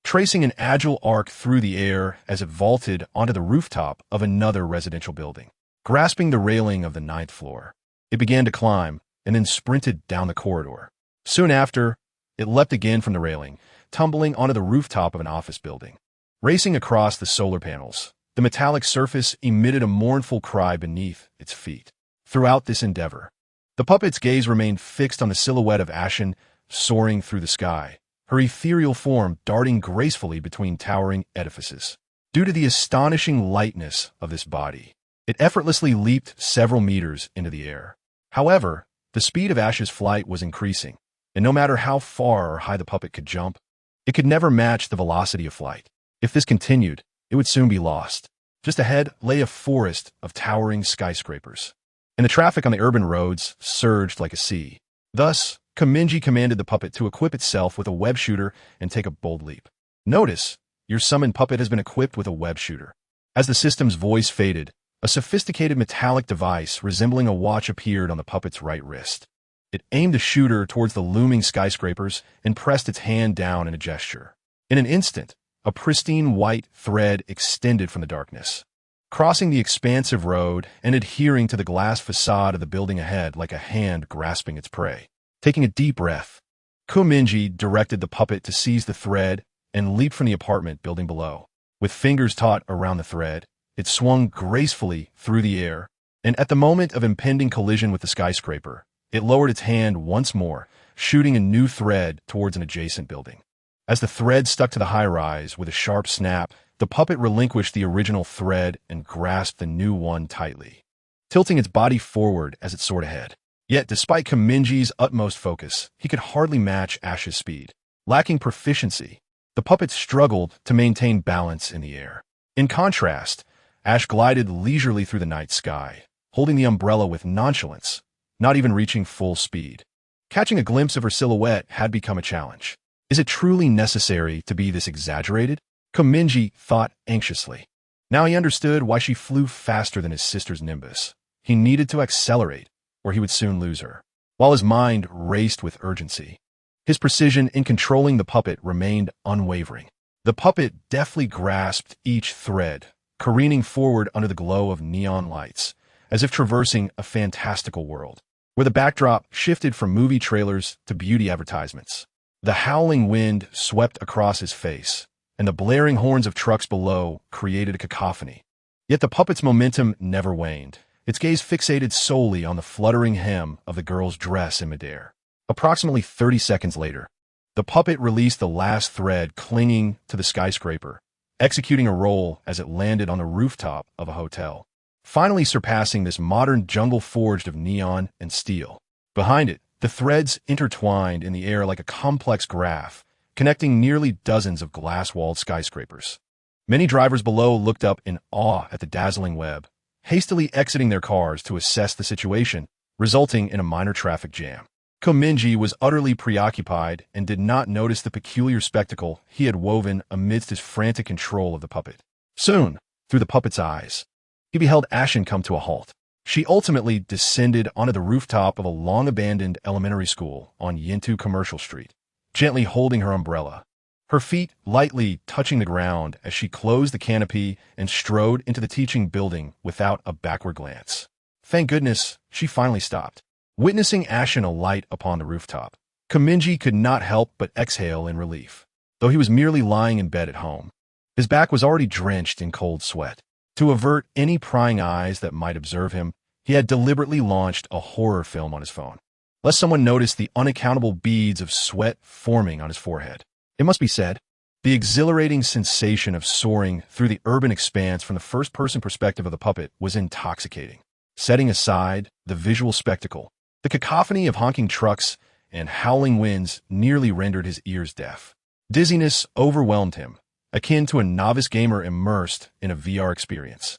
Tracing an agile arc through the air as it vaulted onto the rooftop of another residential building. Grasping the railing of the 9th floor, it began to climb and then sprinted down the corridor. Soon after, it leapt again from the railing, tumbling onto the rooftop of an office building. Racing across the solar panels, the metallic surface emitted a mournful cry beneath its feet. Throughout this endeavor, the puppet's gaze remained fixed on the silhouette of Ashen soaring through the sky, her ethereal form darting gracefully between towering edifices. Due to the astonishing lightness of this body, it effortlessly leaped several meters into the air. However, the speed of Ashen's flight was increasing, and no matter how far or high the puppet could jump, it could never match the velocity of flight. If this continued, it would soon be lost. Just ahead lay a forest of towering skyscrapers, and the traffic on the urban roads surged like a sea. Thus, Mingye commanded the puppet to equip itself with a web shooter and take a bold leap. Notice, your summoned puppet has been equipped with a web shooter. As the system's voice faded, a sophisticated metallic device resembling a watch appeared on the puppet's right wrist. It aimed the shooter towards the looming skyscrapers and pressed its hand down in a gesture. In an instant, a pristine white thread extended from the darkness, crossing the expansive road and adhering to the glass facade of the building ahead like a hand grasping its prey. Taking a deep breath, Mingye directed the puppet to seize the thread and leap from the apartment building below. With fingers taut around the thread, it swung gracefully through the air, and at the moment of impending collision with the skyscraper, it lowered its hand once more, shooting a new thread towards an adjacent building. As the thread stuck to the high-rise with a sharp snap, the puppet relinquished the original thread and grasped the new one tightly, tilting its body forward as it soared ahead. Yet, despite Mingye's utmost focus, he could hardly match Ash's speed. Lacking proficiency, the puppet struggled to maintain balance in the air. In contrast, Ash glided leisurely through the night sky, holding the umbrella with nonchalance, not even reaching full speed. Catching a glimpse of her silhouette had become a challenge. Is it truly necessary to be this exaggerated? Mingye thought anxiously. Now he understood why she flew faster than his sister's Nimbus. He needed to accelerate, or he would soon lose her. While his mind raced with urgency, his precision in controlling the puppet remained unwavering. The puppet deftly grasped each thread, careening forward under the glow of neon lights, as if traversing a fantastical world, where the backdrop shifted from movie trailers to beauty advertisements. The howling wind swept across his face, and the blaring horns of trucks below created a cacophony. Yet the puppet's momentum never waned. its gaze fixated solely on the fluttering hem of the girl's dress in midair. Approximately 30 seconds later, the puppet released the last thread clinging to the skyscraper, executing a roll as it landed on the rooftop of a hotel, finally surpassing this modern jungle forged of neon and steel. Behind it, the threads intertwined in the air like a complex graph, connecting nearly dozens of glass-walled skyscrapers. Many drivers below looked up in awe at the dazzling web, hastily exiting their cars to assess the situation, resulting in a minor traffic jam. Mingye was utterly preoccupied and did not notice the peculiar spectacle he had woven amidst his frantic control of the puppet. Soon, through the puppet's eyes, he beheld Ashen come to a halt. She ultimately descended onto the rooftop of a long-abandoned elementary school on Yintu Commercial Street, gently holding her umbrella, her feet lightly touching the ground as she closed the canopy and strode into the teaching building without a backward glance. Thank goodness, she finally stopped. Witnessing Ashen alight upon the rooftop, Mingye could not help but exhale in relief, though he was merely lying in bed at home. His back was already drenched in cold sweat. To avert any prying eyes that might observe him, he had deliberately launched a horror film on his phone, lest someone notice the unaccountable beads of sweat forming on his forehead. It must be said, the exhilarating sensation of soaring through the urban expanse from the first-person perspective of the puppet was intoxicating. Setting aside the visual spectacle, the cacophony of honking trucks and howling winds nearly rendered his ears deaf. Dizziness overwhelmed him, akin to a novice gamer immersed in a VR experience.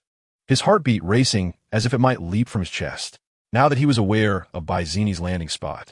His heartbeat racing as if it might leap from his chest. Now that he was aware of Baizini's landing spot,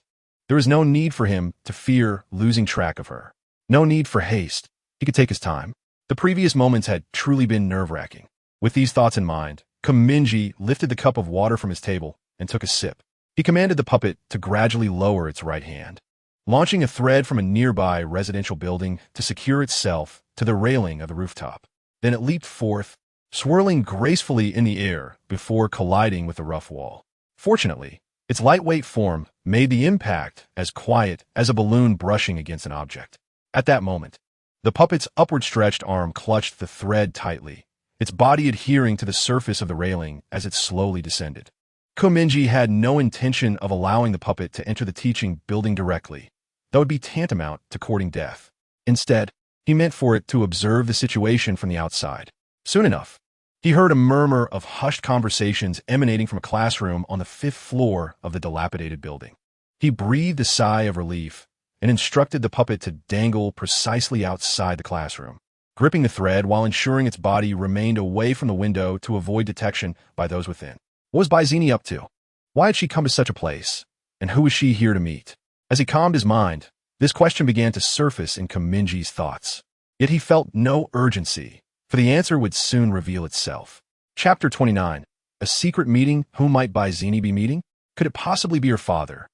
there was no need for him to fear losing track of her. No need for haste. He could take his time. The previous moments had truly been nerve-wracking. With these thoughts in mind, Mingye lifted the cup of water from his table and took a sip. He commanded the puppet to gradually lower its right hand, launching a thread from a nearby residential building to secure itself to the railing of the rooftop. Then it leaped forth, swirling gracefully in the air before colliding with the rough wall. Fortunately, its lightweight form made the impact as quiet as a balloon brushing against an object. At that moment, the puppet's upward-stretched arm clutched the thread tightly, its body adhering to the surface of the railing as it slowly descended. Mingye had no intention of allowing the puppet to enter the teaching building directly. That would be tantamount to courting death. Instead, he meant for it to observe the situation from the outside. Soon enough, he heard a murmur of hushed conversations emanating from a classroom on the 5th floor of the dilapidated building. He breathed a sigh of relief and instructed the puppet to dangle precisely outside the classroom, gripping the thread while ensuring its body remained away from the window to avoid detection by those within. What was Baizini up to? Why had she come to such a place? And who was she here to meet? As he calmed his mind, this question began to surface in Mingye's thoughts. Yet he felt no urgency, for the answer would soon reveal itself. Chapter 29. A secret meeting? Who might Baizini be meeting? Could it possibly be her father,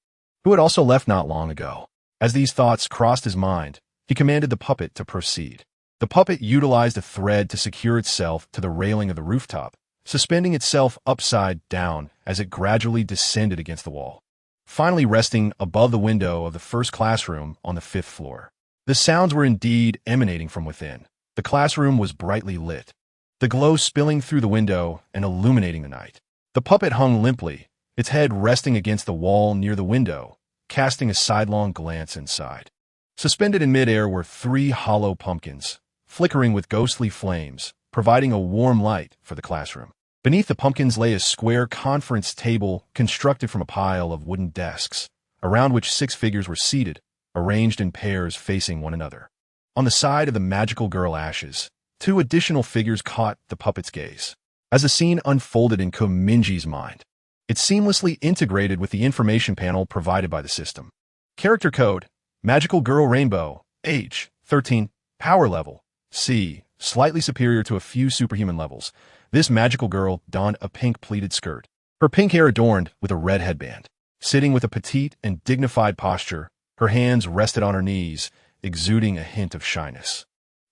who had also left not long ago? As these thoughts crossed his mind, he commanded the puppet to proceed. The puppet utilized a thread to secure itself to the railing of the rooftop, suspending itself upside down as it gradually descended against the wall, finally resting above the window of the first classroom on the 5th floor. The sounds were indeed emanating from within. The classroom was brightly lit, the glow spilling through the window and illuminating the night. The puppet hung limply, its head resting against the wall near the window, casting a sidelong glance inside. Suspended in midair were 3 hollow pumpkins, flickering with ghostly flames, providing a warm light for the classroom. Beneath the pumpkins lay a square conference table constructed from a pile of wooden desks, around which 6 figures were seated, arranged in pairs facing one another. On the side of the magical girl Ashes, 2 additional figures caught the puppet's gaze. As the scene unfolded in Mingye's mind, it seamlessly integrated with the information panel provided by the system. Character code: Magical Girl Rainbow, age 13, power level C, slightly superior to a few superhuman levels. This magical girl donned a pink pleated skirt, her pink hair adorned with a red headband. Sitting with a petite and dignified posture, her hands rested on her knees, exuding a hint of shyness.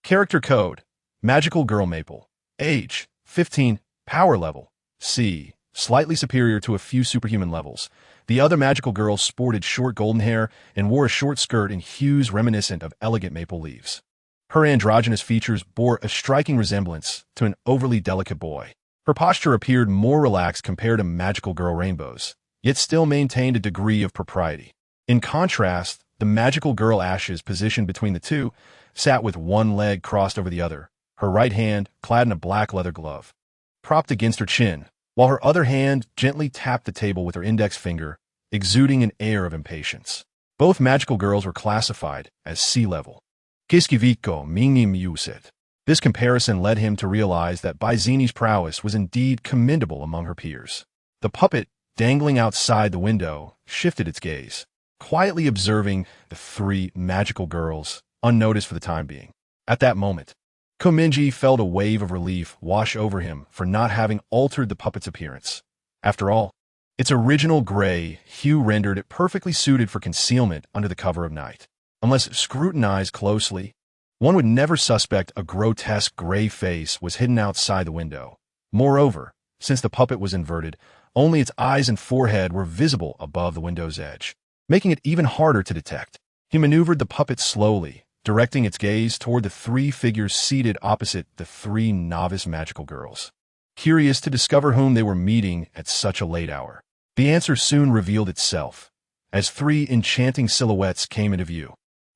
Character code: Magical Girl Maple, age 15, power level C, slightly superior to a few superhuman levels. The other magical girl sported short golden hair and wore a short skirt in hues reminiscent of elegant maple leaves. Her androgynous features bore a striking resemblance to an overly delicate boy. Her posture appeared more relaxed compared to magical girl rainbows, yet still maintained a degree of propriety. In contrast, the magical girl Ashes, positioned between the two, sat with one leg crossed over the other, her right hand, clad in a black leather glove, propped against her chin, while her other hand gently tapped the table with her index finger, exuding an air of impatience. Both magical girls were classified as sea-level. Kiskiviko Mingye. This comparison led him to realize that Baizini's prowess was indeed commendable among her peers. The puppet, dangling outside the window, shifted its gaze, quietly observing the three magical girls, unnoticed for the time being. At that moment, Mingye felt a wave of relief wash over him for not having altered the puppet's appearance. After all, its original gray hue rendered it perfectly suited for concealment under the cover of night. Unless scrutinized closely, one would never suspect a grotesque gray face was hidden outside the window. Moreover, since the puppet was inverted, only its eyes and forehead were visible above the window's edge, making it even harder to detect. He maneuvered the puppet slowly, directing its gaze toward the three figures seated opposite the three novice magical girls. Curious to discover whom they were meeting at such a late hour, the answer soon revealed itself, as three enchanting silhouettes came into view.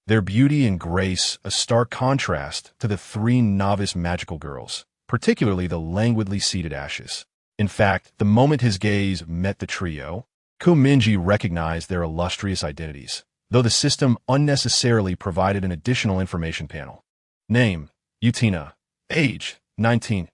Their beauty and grace a stark contrast to the three novice magical girls, particularly the languidly seated Ashes. In fact, the moment his gaze met the trio, Mingye recognized their illustrious identities, though the system unnecessarily provided an additional information panel. Name, Yutina. Age, 19.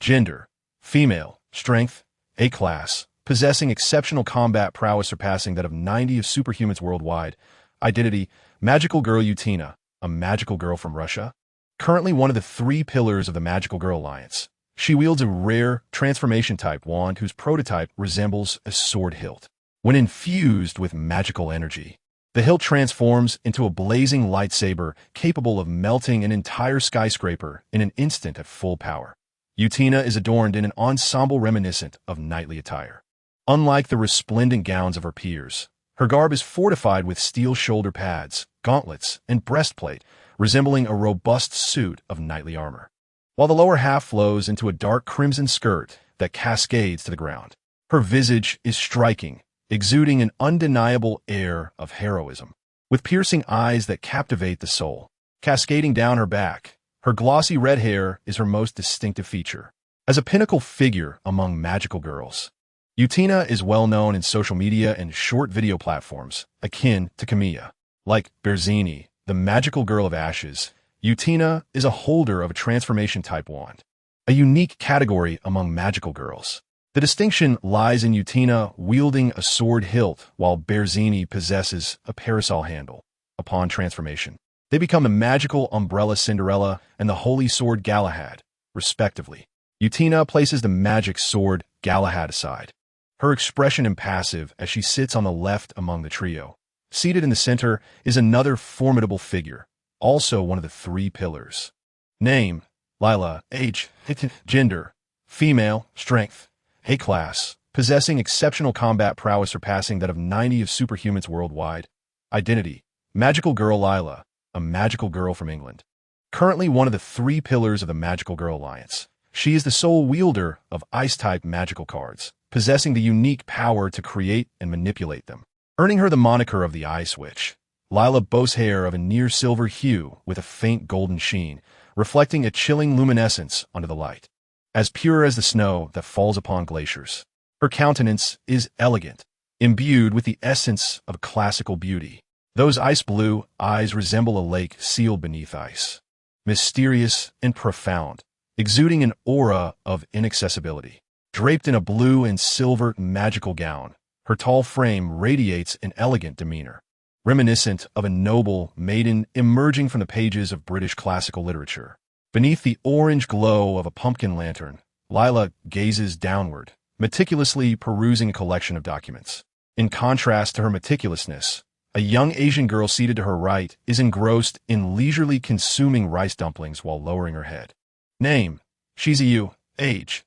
Gender, female. Strength, A class. Possessing exceptional combat prowess surpassing that of 90 of superhumans worldwide. Identity, Magical Girl Yutina, a magical girl from Russia. Currently one of the three pillars of the Magical Girl Alliance. She wields a rare transformation-type wand whose prototype resembles a sword hilt. When infused with magical energy, the hilt transforms into a blazing lightsaber capable of melting an entire skyscraper in an instant at full power. Yutina is adorned in an ensemble reminiscent of knightly attire. Unlike the resplendent gowns of her peers, her garb is fortified with steel shoulder pads, gauntlets, and breastplate, resembling a robust suit of knightly armor, while the lower half flows into a dark crimson skirt that cascades to the ground. Her visage is striking, exuding an undeniable air of heroism, with piercing eyes that captivate the soul. Cascading down her back, her glossy red hair is her most distinctive feature. As a pinnacle figure among magical girls, Yutina is well known in social media and short video platforms, akin to Camilla. Like Berzini, the magical girl of Ashes, Yutina is a holder of a transformation-type wand, a unique category among magical girls. The distinction lies in Yutina wielding a sword hilt while Berzini possesses a parasol handle. Upon transformation, they become the magical umbrella Cinderella and the holy sword Galahad, respectively. Yutina places the magic sword Galahad aside, her expression impassive as she sits on the left among the trio. Seated in the center is another formidable figure, also one of the three pillars. Name, Lila. Age, gender, female. Strength, A class. Possessing exceptional combat prowess surpassing that of 90 of superhumans worldwide. Identity, Magical Girl Lila, a magical girl from England. Currently one of the three pillars of the Magical Girl Alliance, she is the sole wielder of Ice-type magical cards, possessing the unique power to create and manipulate them, earning her the moniker of the Ice Witch. Lila boasts hair of a near-silver hue with a faint golden sheen, reflecting a chilling luminescence under the light, as pure as the snow that falls upon glaciers. Her countenance is elegant, imbued with the essence of classical beauty. Those ice-blue eyes resemble a lake sealed beneath ice, mysterious and profound, exuding an aura of inaccessibility. Draped in a blue and silver magical gown, her tall frame radiates an elegant demeanor, reminiscent of a noble maiden emerging from the pages of British classical literature. Beneath the orange glow of a pumpkin lantern, Lila gazes downward, meticulously perusing a collection of documents. In contrast to her meticulousness, a young Asian girl seated to her right is engrossed in leisurely consuming rice dumplings while lowering her head. Name, Shizuyu. Age,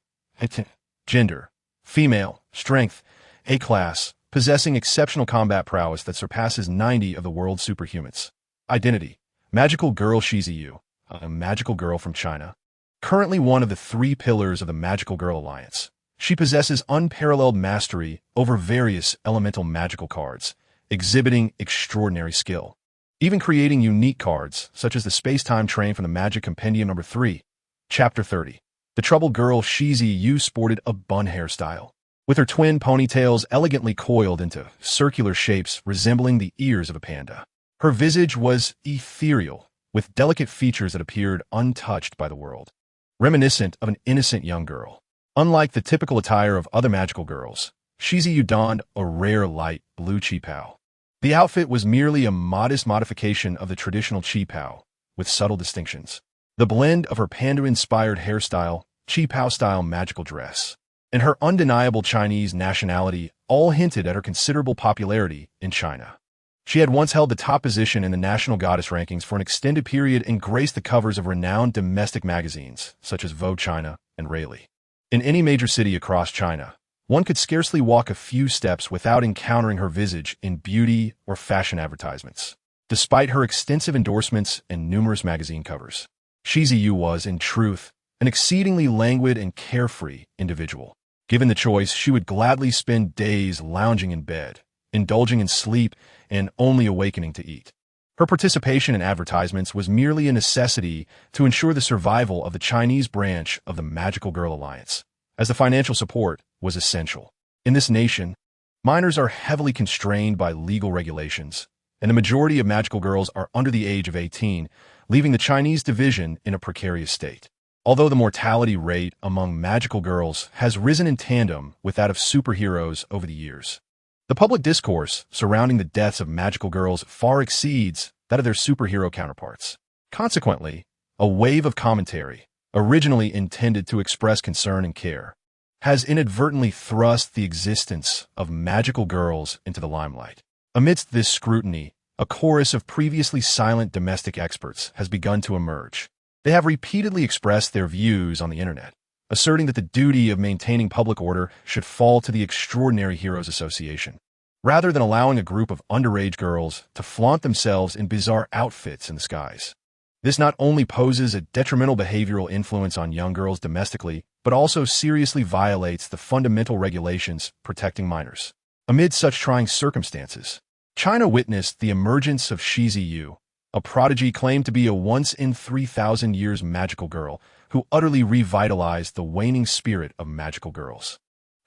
gender, female. Strength, A class. Possessing exceptional combat prowess that surpasses 90 of the world's superhumans. Identity, Magical Girl Shizuyu, a magical girl from China. Currently one of the three pillars of the Magical Girl Alliance, she possesses unparalleled mastery over various elemental magical cards, exhibiting extraordinary skill. Even creating unique cards, such as the Space-Time Train from the Magic Compendium number 3, Chapter 30. The troubled girl Shizi Yu sported a bun hairstyle, with her twin ponytails elegantly coiled into circular shapes resembling the ears of a panda. Her visage was ethereal, with delicate features that appeared untouched by the world, reminiscent of an innocent young girl. Unlike the typical attire of other magical girls, Shizi Yu donned a rare light blue qipao. The outfit was merely a modest modification of the traditional qipao, with subtle distinctions. The blend of her panda-inspired hairstyle, qipao-style magical dress, and her undeniable Chinese nationality all hinted at her considerable popularity in China. She had once held the top position in the national goddess rankings for an extended period and graced the covers of renowned domestic magazines, such as Vogue China and Rayleigh. In any major city across China, one could scarcely walk a few steps without encountering her visage in beauty or fashion advertisements. Despite her extensive endorsements and numerous magazine covers, Shizi Yu was, in truth, an exceedingly languid and carefree individual. Given the choice, she would gladly spend days lounging in bed, indulging in sleep, and only awakening to eat. Her participation in advertisements was merely a necessity to ensure the survival of the Chinese branch of the Magical Girl Alliance, as the financial support was essential. In this nation, minors are heavily constrained by legal regulations, and the majority of magical girls are under the age of 18, leaving the Chinese division in a precarious state. Although the mortality rate among magical girls has risen in tandem with that of superheroes over the years, the public discourse surrounding the deaths of magical girls far exceeds that of their superhero counterparts. Consequently, a wave of commentary, originally intended to express concern and care, has inadvertently thrust the existence of magical girls into the limelight. Amidst this scrutiny, a chorus of previously silent domestic experts has begun to emerge. They have repeatedly expressed their views on the internet, asserting that the duty of maintaining public order should fall to the Extraordinary Heroes Association, rather than allowing a group of underage girls to flaunt themselves in bizarre outfits in the skies. This not only poses a detrimental behavioral influence on young girls domestically, but also seriously violates the fundamental regulations protecting minors. Amid such trying circumstances, China witnessed the emergence of Shizi Yu, a prodigy claimed to be a once-in-3,000 years magical girl who utterly revitalized the waning spirit of magical girls.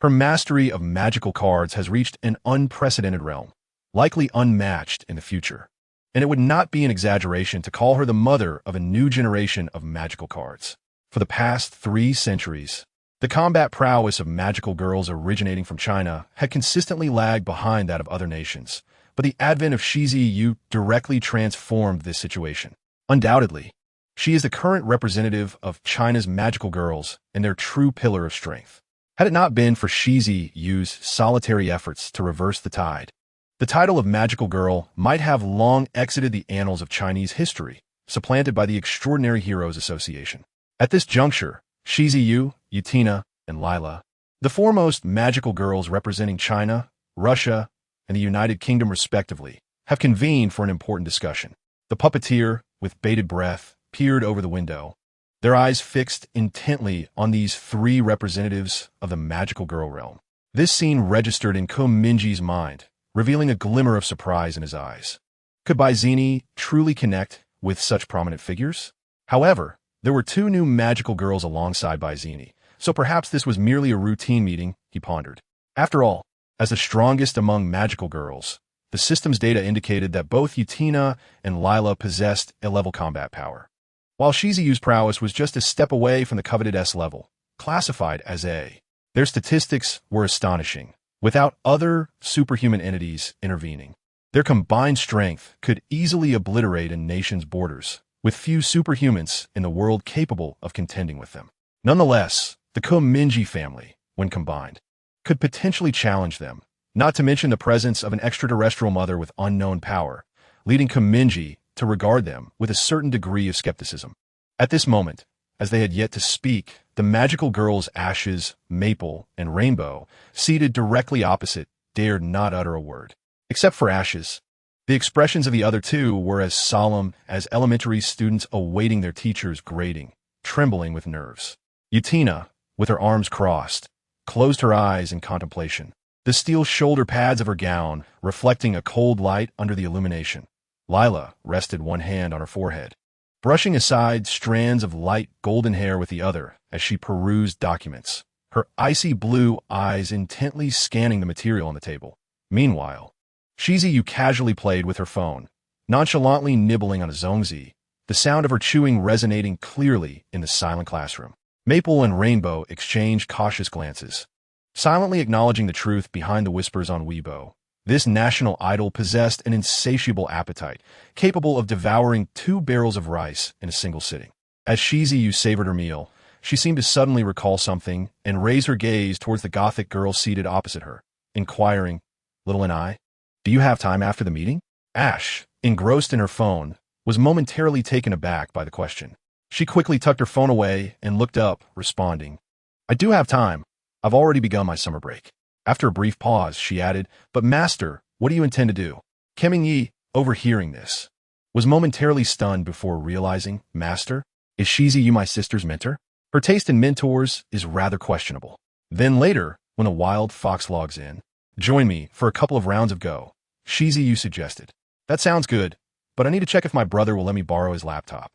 Her mastery of magical cards has reached an unprecedented realm, likely unmatched in the future, and it would not be an exaggeration to call her the mother of a new generation of magical cards. For the past 3 centuries, the combat prowess of magical girls originating from China had consistently lagged behind that of other nations, but the advent of Shizi Yu directly transformed this situation. Undoubtedly, she is the current representative of China's magical girls and their true pillar of strength. Had it not been for Shizi Yu's solitary efforts to reverse the tide, the title of magical girl might have long exited the annals of Chinese history, supplanted by the Extraordinary Heroes Association. At this juncture, Shizi Yu, Yutina, and Lila, the foremost magical girls representing China, Russia, and the United Kingdom respectively, have convened for an important discussion. The puppeteer, with bated breath, peered over the window, their eyes fixed intently on these 3 representatives of the magical girl realm. This scene registered in Mingye's mind, revealing a glimmer of surprise in his eyes. Could Baizini truly connect with such prominent figures? However, there were 2 new magical girls alongside Baizini, so perhaps this was merely a routine meeting, he pondered. After all, as the strongest among magical girls, the system's data indicated that both Yutina and Lila possessed A-level combat power, while Shizi Yu's prowess was just a step away from the coveted S-level, classified as A. Their statistics were astonishing, without other superhuman entities intervening. Their combined strength could easily obliterate a nation's borders, with few superhumans in the world capable of contending with them. Nonetheless, the Mingye family, when combined, could potentially challenge them, not to mention the presence of an extraterrestrial mother with unknown power, leading Mingye to regard them with a certain degree of skepticism. At this moment, as they had yet to speak, the magical girls Ashes, Maple, and Rainbow, seated directly opposite, dared not utter a word. Except for Ashes, the expressions of the other 2 were as solemn as elementary students awaiting their teacher's grading, trembling with nerves. Utina, with her arms crossed, closed her eyes in contemplation, the steel shoulder pads of her gown reflecting a cold light under the illumination. Lila rested one hand on her forehead, brushing aside strands of light golden hair with the other as she perused documents, her icy blue eyes intently scanning the material on the table. Meanwhile, Shizuyu casually played with her phone, nonchalantly nibbling on a zongzi, the sound of her chewing resonating clearly in the silent classroom. Maple and Rainbow exchanged cautious glances, silently acknowledging the truth behind the whispers on Weibo. This national idol possessed an insatiable appetite, capable of devouring 2 barrels of rice in a single sitting. As Shizuyu savored her meal, she seemed to suddenly recall something and raise her gaze towards the gothic girl seated opposite her, inquiring, "Little and I, do you have time after the meeting?" Ash, engrossed in her phone, was momentarily taken aback by the question. She quickly tucked her phone away and looked up, responding, "I do have time. I've already begun my summer break." After a brief pause, she added, "But master, what do you intend to do?" Mingye, overhearing this, was momentarily stunned before realizing, "Master, is Shizuyu my sister's mentor? Her taste in mentors is rather questionable." Then later, when a wild fox logs in, "Join me for a couple of rounds of Go," Shizuyu suggested. "That sounds good, but I need to check if my brother will let me borrow his laptop."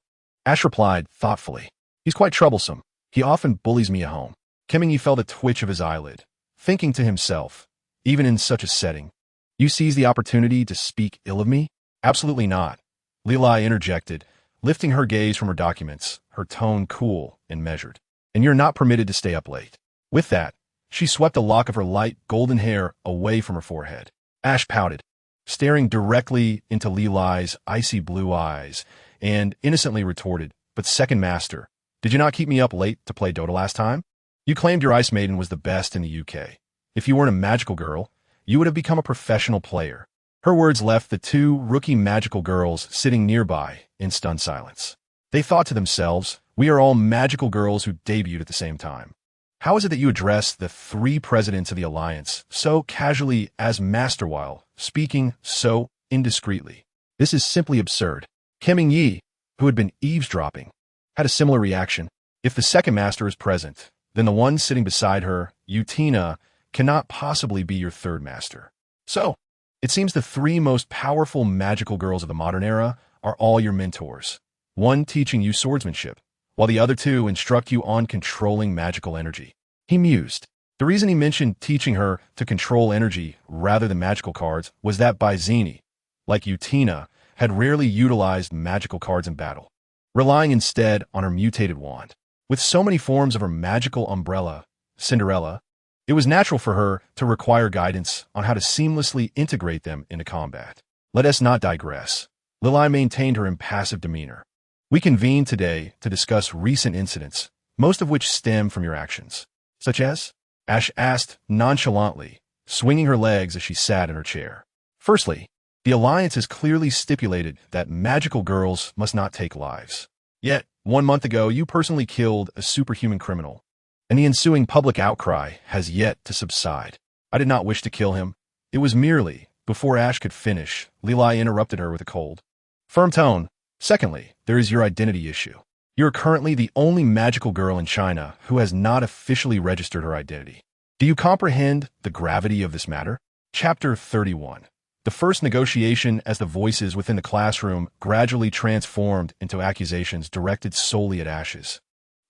Ash replied thoughtfully, "He's quite troublesome. He often bullies me at home." Mingye felt a twitch of his eyelid, thinking to himself, even in such a setting, "You seize the opportunity to speak ill of me?" "Absolutely not," Lilai interjected, lifting her gaze from her documents, her tone cool and measured. "And you're not permitted to stay up late." With that, she swept a lock of her light golden hair away from her forehead. Ash pouted, staring directly into Lilai's icy blue eyes, and innocently retorted, "But second master, did you not keep me up late to play Dota last time? You claimed your Ice Maiden was the best in the UK. If you weren't a magical girl, you would have become a professional player." Her words left the 2 rookie magical girls sitting nearby in stunned silence. They thought to themselves, "We are all magical girls who debuted at the same time. How is it that you address the 3 presidents of the Alliance so casually as master while speaking so indiscreetly? This is simply absurd." Mingye, who had been eavesdropping, had a similar reaction. If the second master is present, then the one sitting beside her, Utina, cannot possibly be your third master. So, it seems the 3 most powerful magical girls of the modern era are all your mentors, one teaching you swordsmanship, while the other 2 instruct you on controlling magical energy. He mused. The reason he mentioned teaching her to control energy rather than magical cards was that Baizini, like Utina, had rarely utilized magical cards in battle, relying instead on her mutated wand. With so many forms of her magical umbrella, Cinderella, it was natural for her to require guidance on how to seamlessly integrate them into combat. Let us not digress. Lilai maintained her impassive demeanor. "We convened today to discuss recent incidents, most of which stem from your actions." "Such as?" Ash asked nonchalantly, swinging her legs as she sat in her chair. "Firstly, the Alliance has clearly stipulated that magical girls must not take lives. Yet, 1 month ago, you personally killed a superhuman criminal, and the ensuing public outcry has yet to subside." "I did not wish to kill him. It was merely..." Before Ash could finish, Lilai interrupted her with a cold, firm tone. "Secondly, there is your identity issue. You are currently the only magical girl in China who has not officially registered her identity. Do you comprehend the gravity of this matter?" Chapter 31. The first negotiation as the voices within the classroom gradually transformed into accusations directed solely at Ash's.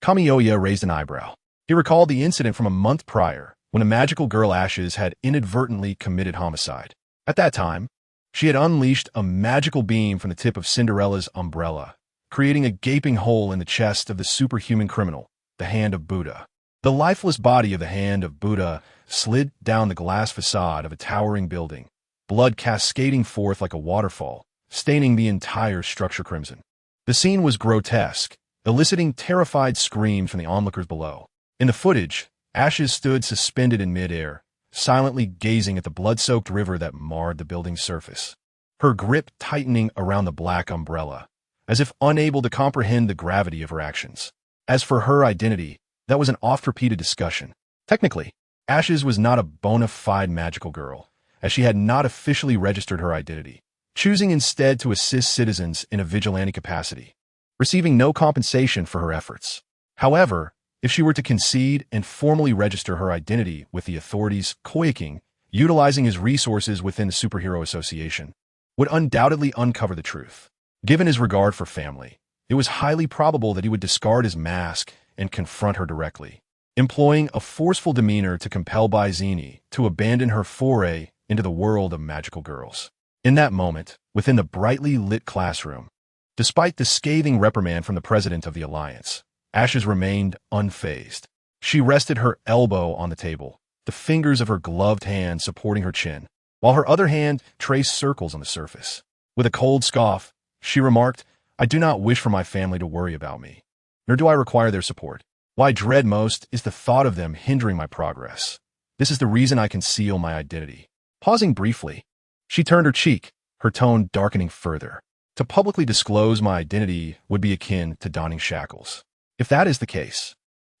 Kamiyoya raised an eyebrow. He recalled the incident from a month prior, when a magical girl Ashes had inadvertently committed homicide. At that time, she had unleashed a magical beam from the tip of Cinderella's umbrella, creating a gaping hole in the chest of the superhuman criminal, the Hand of Buddha. The lifeless body of the Hand of Buddha slid down the glass facade of a towering building, blood cascading forth like a waterfall, staining the entire structure crimson. The scene was grotesque, eliciting terrified screams from the onlookers below. In the footage, Ashes stood suspended in midair, silently gazing at the blood-soaked river that marred the building's surface, her grip tightening around the black umbrella, as if unable to comprehend the gravity of her actions. As for her identity, that was an oft-repeated discussion. Technically, Ashes was not a bona fide magical girl, as she had not officially registered her identity, choosing instead to assist citizens in a vigilante capacity, receiving no compensation for her efforts. However, if she were to concede and formally register her identity with the authorities, Koyaking, utilizing his resources within the Superhero Association, would undoubtedly uncover the truth. Given his regard for family, it was highly probable that he would discard his mask and confront her directly, employing a forceful demeanor to compel Baizini to abandon her foray into the world of magical girls. In that moment, within the brightly lit classroom, despite the scathing reprimand from the president of the Alliance, Ashes remained unfazed. She rested her elbow on the table, the fingers of her gloved hand supporting her chin, while her other hand traced circles on the surface. With a cold scoff, she remarked, "I do not wish for my family to worry about me, nor do I require their support. What I dread most is the thought of them hindering my progress. This is the reason I conceal my identity." Pausing briefly, she turned her cheek, her tone darkening further. "To publicly disclose my identity would be akin to donning shackles. If that is the case,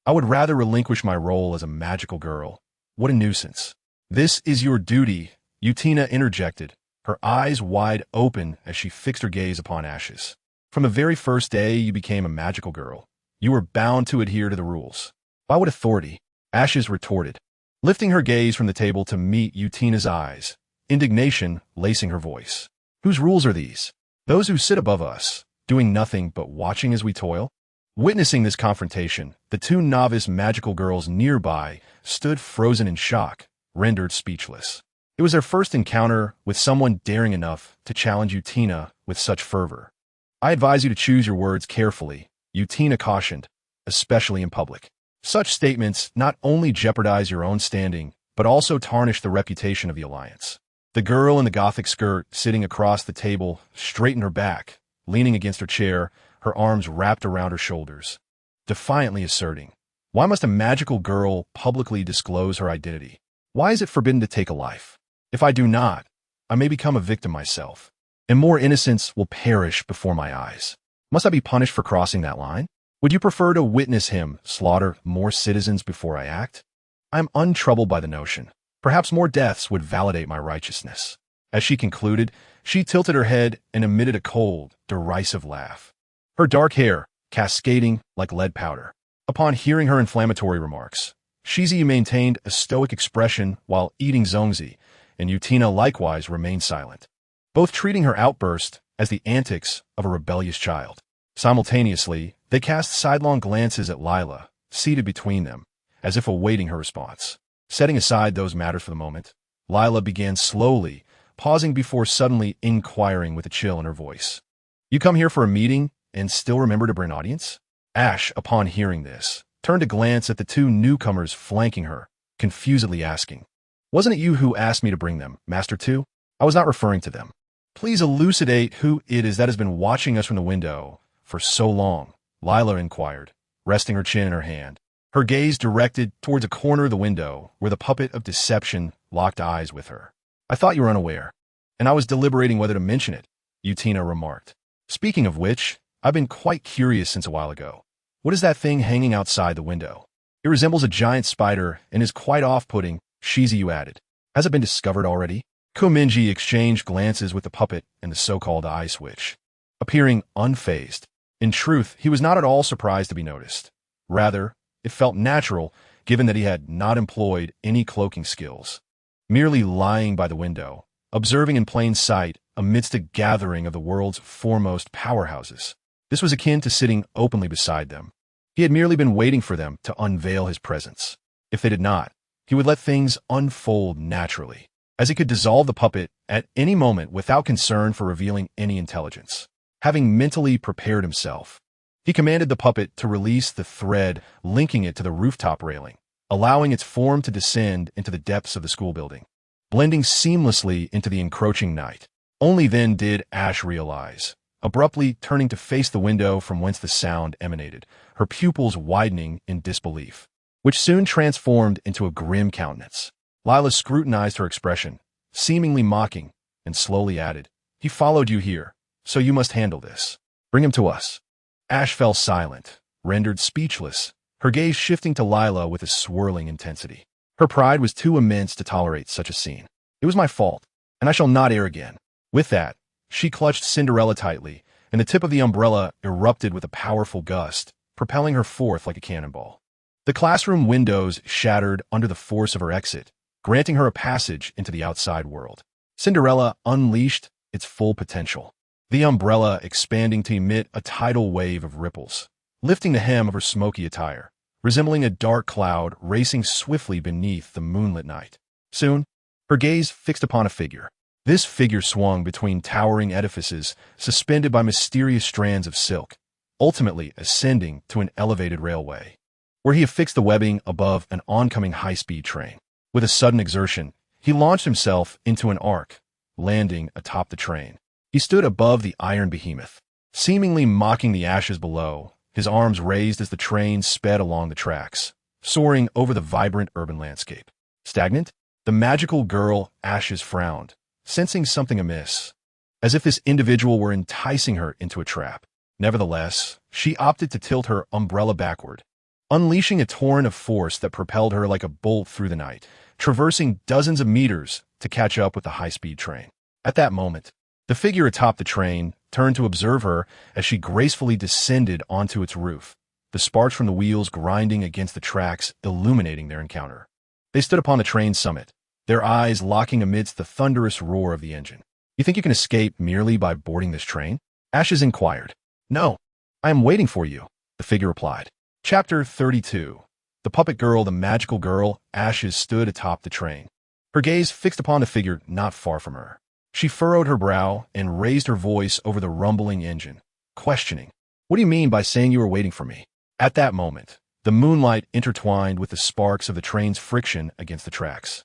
I would rather relinquish my role as a magical girl. What a nuisance." "This is your duty," Utina interjected, her eyes wide open as she fixed her gaze upon Ashes. "From the very first day you became a magical girl, you were bound to adhere to the rules." "By what authority?" Ashes retorted, lifting her gaze from the table to meet Utina's eyes, indignation lacing her voice. "Whose rules are these? Those who sit above us, doing nothing but watching as we toil?" Witnessing this confrontation, the two novice magical girls nearby stood frozen in shock, rendered speechless. It was their first encounter with someone daring enough to challenge Utina with such fervor. "I advise you to choose your words carefully," Utina cautioned, "especially in public. Such statements not only jeopardize your own standing, but also tarnish the reputation of the Alliance." The girl in the gothic skirt sitting across the table straightened her back, leaning against her chair, her arms wrapped around her shoulders, defiantly asserting, "Why must a magical girl publicly disclose her identity? Why is it forbidden to take a life? If I do not, I may become a victim myself, and more innocents will perish before my eyes. Must I be punished for crossing that line? Would you prefer to witness him slaughter more citizens before I act? I am untroubled by the notion. Perhaps more deaths would validate my righteousness." As she concluded, she tilted her head and emitted a cold, derisive laugh, her dark hair cascading like lead powder. Upon hearing her inflammatory remarks, Shizuyu maintained a stoic expression while eating zongzi, and Utina likewise remained silent, both treating her outburst as the antics of a rebellious child. Simultaneously, they cast sidelong glances at Lila, seated between them, as if awaiting her response. Setting aside those matters for the moment, Lila began slowly, pausing before suddenly inquiring with a chill in her voice. "You come here for a meeting and still remember to bring an audience?" Ash, upon hearing this, turned to glance at the two newcomers flanking her, confusedly asking, "Wasn't it you who asked me to bring them, Master Two? I was not referring to them. Please elucidate who it is that has been watching us from the window for so long," Lila inquired, resting her chin in her hand, her gaze directed towards a corner of the window where the puppet of deception locked eyes with her. "I thought you were unaware, and I was deliberating whether to mention it," Utina remarked. "Speaking of which, I've been quite curious since a while ago. What is that thing hanging outside the window? It resembles a giant spider and is quite off-putting," Shizuyu added. "Has it been discovered already?" Mingye exchanged glances with the puppet and the so-called eye switch, appearing unfazed. In truth, he was not at all surprised to be noticed. Rather, it felt natural, given that he had not employed any cloaking skills. Merely lying by the window, observing in plain sight amidst a gathering of the world's foremost powerhouses. This was akin to sitting openly beside them. He had merely been waiting for them to unveil his presence. If they did not, he would let things unfold naturally, as he could dissolve the puppet at any moment without concern for revealing any intelligence. Having mentally prepared himself, he commanded the puppet to release the thread linking it to the rooftop railing, allowing its form to descend into the depths of the school building, blending seamlessly into the encroaching night. Only then did Ash realize, abruptly turning to face the window from whence the sound emanated, her pupils widening in disbelief, which soon transformed into a grim countenance. Lila scrutinized her expression, seemingly mocking, and slowly added, "He followed you here, so you must handle this. Bring him to us." Ash fell silent, rendered speechless, her gaze shifting to Lila with a swirling intensity. Her pride was too immense to tolerate such a scene. "It was my fault, and I shall not err again." With that, she clutched Cinderella tightly, and the tip of the umbrella erupted with a powerful gust, propelling her forth like a cannonball. The classroom windows shattered under the force of her exit, granting her a passage into the outside world. Cinderella unleashed its full potential, the umbrella expanding to emit a tidal wave of ripples, lifting the hem of her smoky attire, resembling a dark cloud racing swiftly beneath the moonlit night. Soon, her gaze fixed upon a figure. This figure swung between towering edifices, suspended by mysterious strands of silk, ultimately ascending to an elevated railway, where he affixed the webbing above an oncoming high-speed train. With a sudden exertion, he launched himself into an arc, landing atop the train. He stood above the iron behemoth, seemingly mocking the ashes below, his arms raised as the train sped along the tracks, soaring over the vibrant urban landscape. Stagnant, the magical girl Ashes frowned, sensing something amiss, as if this individual were enticing her into a trap. Nevertheless, she opted to tilt her umbrella backward, unleashing a torrent of force that propelled her like a bolt through the night, traversing dozens of meters to catch up with the high-speed train. At that moment, the figure atop the train turned to observe her as she gracefully descended onto its roof, the sparks from the wheels grinding against the tracks illuminating their encounter. They stood upon the train's summit, their eyes locking amidst the thunderous roar of the engine. "You think you can escape merely by boarding this train?" Ashes inquired. "No, I am waiting for you," the figure replied. Chapter 32. The puppet girl, the magical girl, Ashes stood atop the train, her gaze fixed upon the figure not far from her. She furrowed her brow and raised her voice over the rumbling engine, questioning, "What do you mean by saying you were waiting for me?" At that moment, the moonlight intertwined with the sparks of the train's friction against the tracks,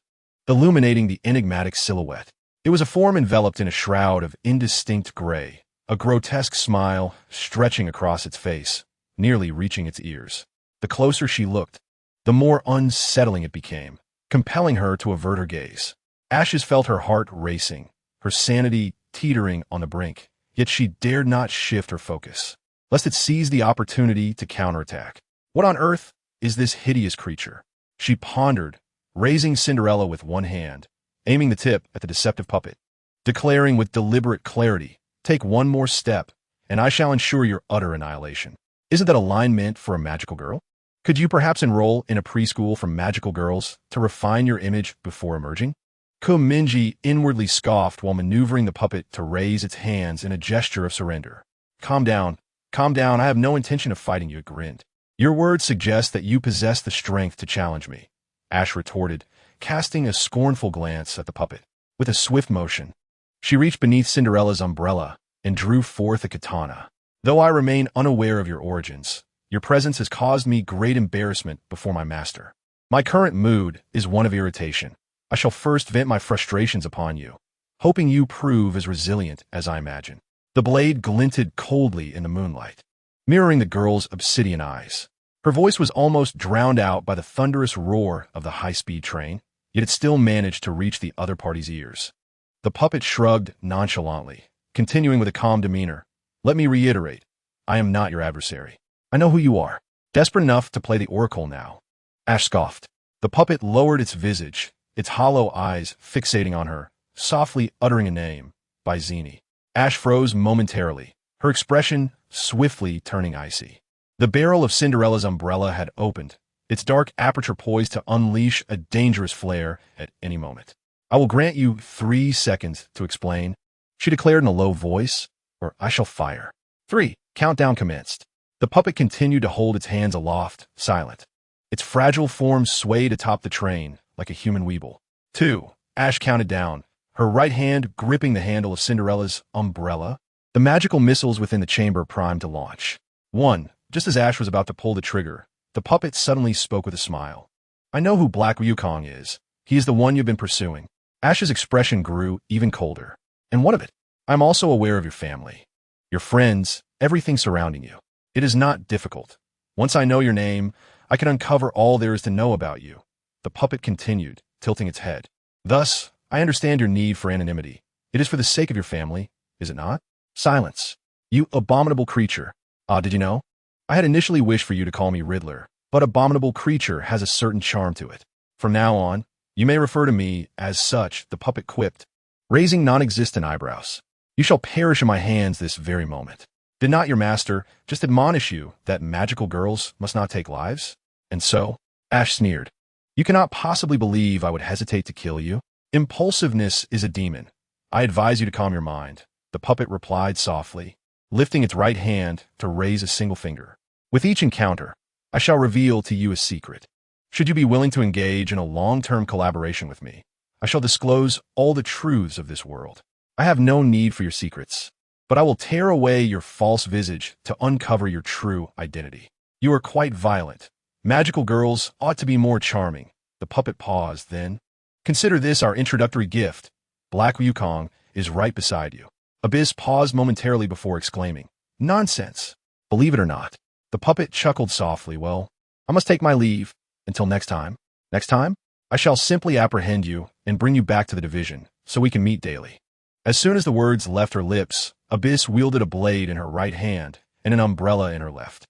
illuminating the enigmatic silhouette. It was a form enveloped in a shroud of indistinct gray, a grotesque smile stretching across its face, nearly reaching its ears. The closer she looked, the more unsettling it became, compelling her to avert her gaze. Ashes felt her heart racing, her sanity teetering on the brink, yet she dared not shift her focus, lest it seize the opportunity to counterattack. What on earth is this hideous creature? She pondered, raising Cinderella with one hand, aiming the tip at the deceptive puppet, declaring with deliberate clarity, "Take one more step, and I shall ensure your utter annihilation." Isn't that a line meant for a magical girl? Could you perhaps enroll in a preschool for magical girls to refine your image before emerging? Mingye inwardly scoffed while maneuvering the puppet to raise its hands in a gesture of surrender. Calm down, I have no intention of fighting you," it grinned. "Your words suggest that you possess the strength to challenge me," Ash retorted, casting a scornful glance at the puppet. With a swift motion, she reached beneath Cinderella's umbrella and drew forth a katana. "Though I remain unaware of your origins, your presence has caused me great embarrassment before my master. My current mood is one of irritation. I shall first vent my frustrations upon you, hoping you prove as resilient as I imagine." The blade glinted coldly in the moonlight, mirroring the girl's obsidian eyes. Her voice was almost drowned out by the thunderous roar of the high-speed train, yet it still managed to reach the other party's ears. The puppet shrugged nonchalantly, continuing with a calm demeanor. "Let me reiterate, I am not your adversary. I know who you are. Desperate enough to play the oracle now." Ash scoffed. The puppet lowered its visage, its hollow eyes fixating on her, softly uttering a name, Byzini. Ash froze momentarily, her expression swiftly turning icy. The barrel of Cinderella's umbrella had opened, its dark aperture poised to unleash a dangerous flare at any moment. "I will grant you 3 seconds to explain," she declared in a low voice, "or I shall fire." 3. Countdown commenced. The puppet continued to hold its hands aloft, silent. Its fragile form swayed atop the train like a human weeble. 2. Ash counted down, her right hand gripping the handle of Cinderella's umbrella, the magical missiles within the chamber primed to launch. 1. Just as Ash was about to pull the trigger, the puppet suddenly spoke with a smile. "I know who Black Wukong is. He is the one you've been pursuing." Ash's expression grew even colder. "And what of it? I'm also aware of your family, your friends, everything surrounding you. It is not difficult. Once I know your name, I can uncover all there is to know about you." The puppet continued, tilting its head. "Thus, I understand your need for anonymity. It is for the sake of your family, is it not?" Silence. "You abominable creature. Did you know? I had initially wished for you to call me Riddler, but abominable creature has a certain charm to it. From now on, you may refer to me as such," the puppet quipped, raising non-existent eyebrows. "You shall perish in my hands this very moment." Did not your master just admonish you that magical girls must not take lives? And so, Ash sneered, you cannot possibly believe I would hesitate to kill you? Impulsiveness is a demon. I advise you to calm your mind, the puppet replied softly, lifting its right hand to raise a single finger. With each encounter, I shall reveal to you a secret. Should you be willing to engage in a long-term collaboration with me, I shall disclose all the truths of this world. I have no need for your secrets, but I will tear away your false visage to uncover your true identity. You are quite violent. Magical girls ought to be more charming. The puppet paused, then. Consider this our introductory gift. Black Wukong is right beside you. Abyss paused momentarily before exclaiming, nonsense. Believe it or not. The puppet chuckled softly. Well, I must take my leave. Until next time. Next time, I shall simply apprehend you and bring you back to the division, so we can meet daily. As soon as the words left her lips, Abyss wielded a blade in her right hand and an umbrella in her left.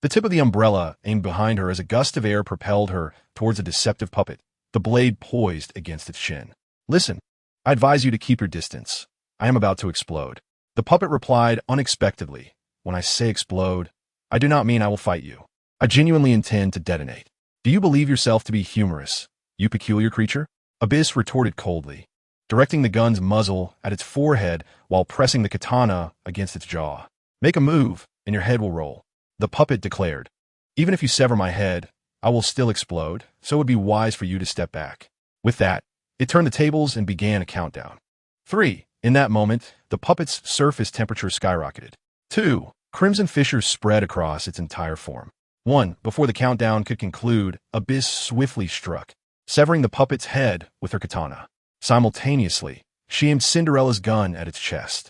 The tip of the umbrella aimed behind her as a gust of air propelled her towards a deceptive puppet, the blade poised against its chin. Listen, I advise you to keep your distance. I am about to explode. The puppet replied unexpectedly. When I say explode, I do not mean I will fight you. I genuinely intend to detonate. Do you believe yourself to be humorous, you peculiar creature? Abyss retorted coldly, directing the gun's muzzle at its forehead while pressing the katana against its jaw. Make a move, and your head will roll. The puppet declared, even if you sever my head, I will still explode, so it would be wise for you to step back. With that, it turned the tables and began a countdown. 3. In that moment, the puppet's surface temperature skyrocketed. 2. Crimson fissures spread across its entire form. 1. Before the countdown could conclude, Abyss swiftly struck, severing the puppet's head with her katana. Simultaneously, she aimed Cinderella's gun at its chest,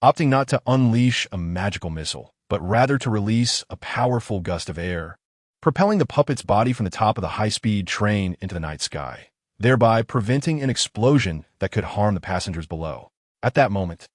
opting not to unleash a magical missile, but rather to release a powerful gust of air, propelling the puppet's body from the top of the high-speed train into the night sky, thereby preventing an explosion that could harm the passengers below. At that moment,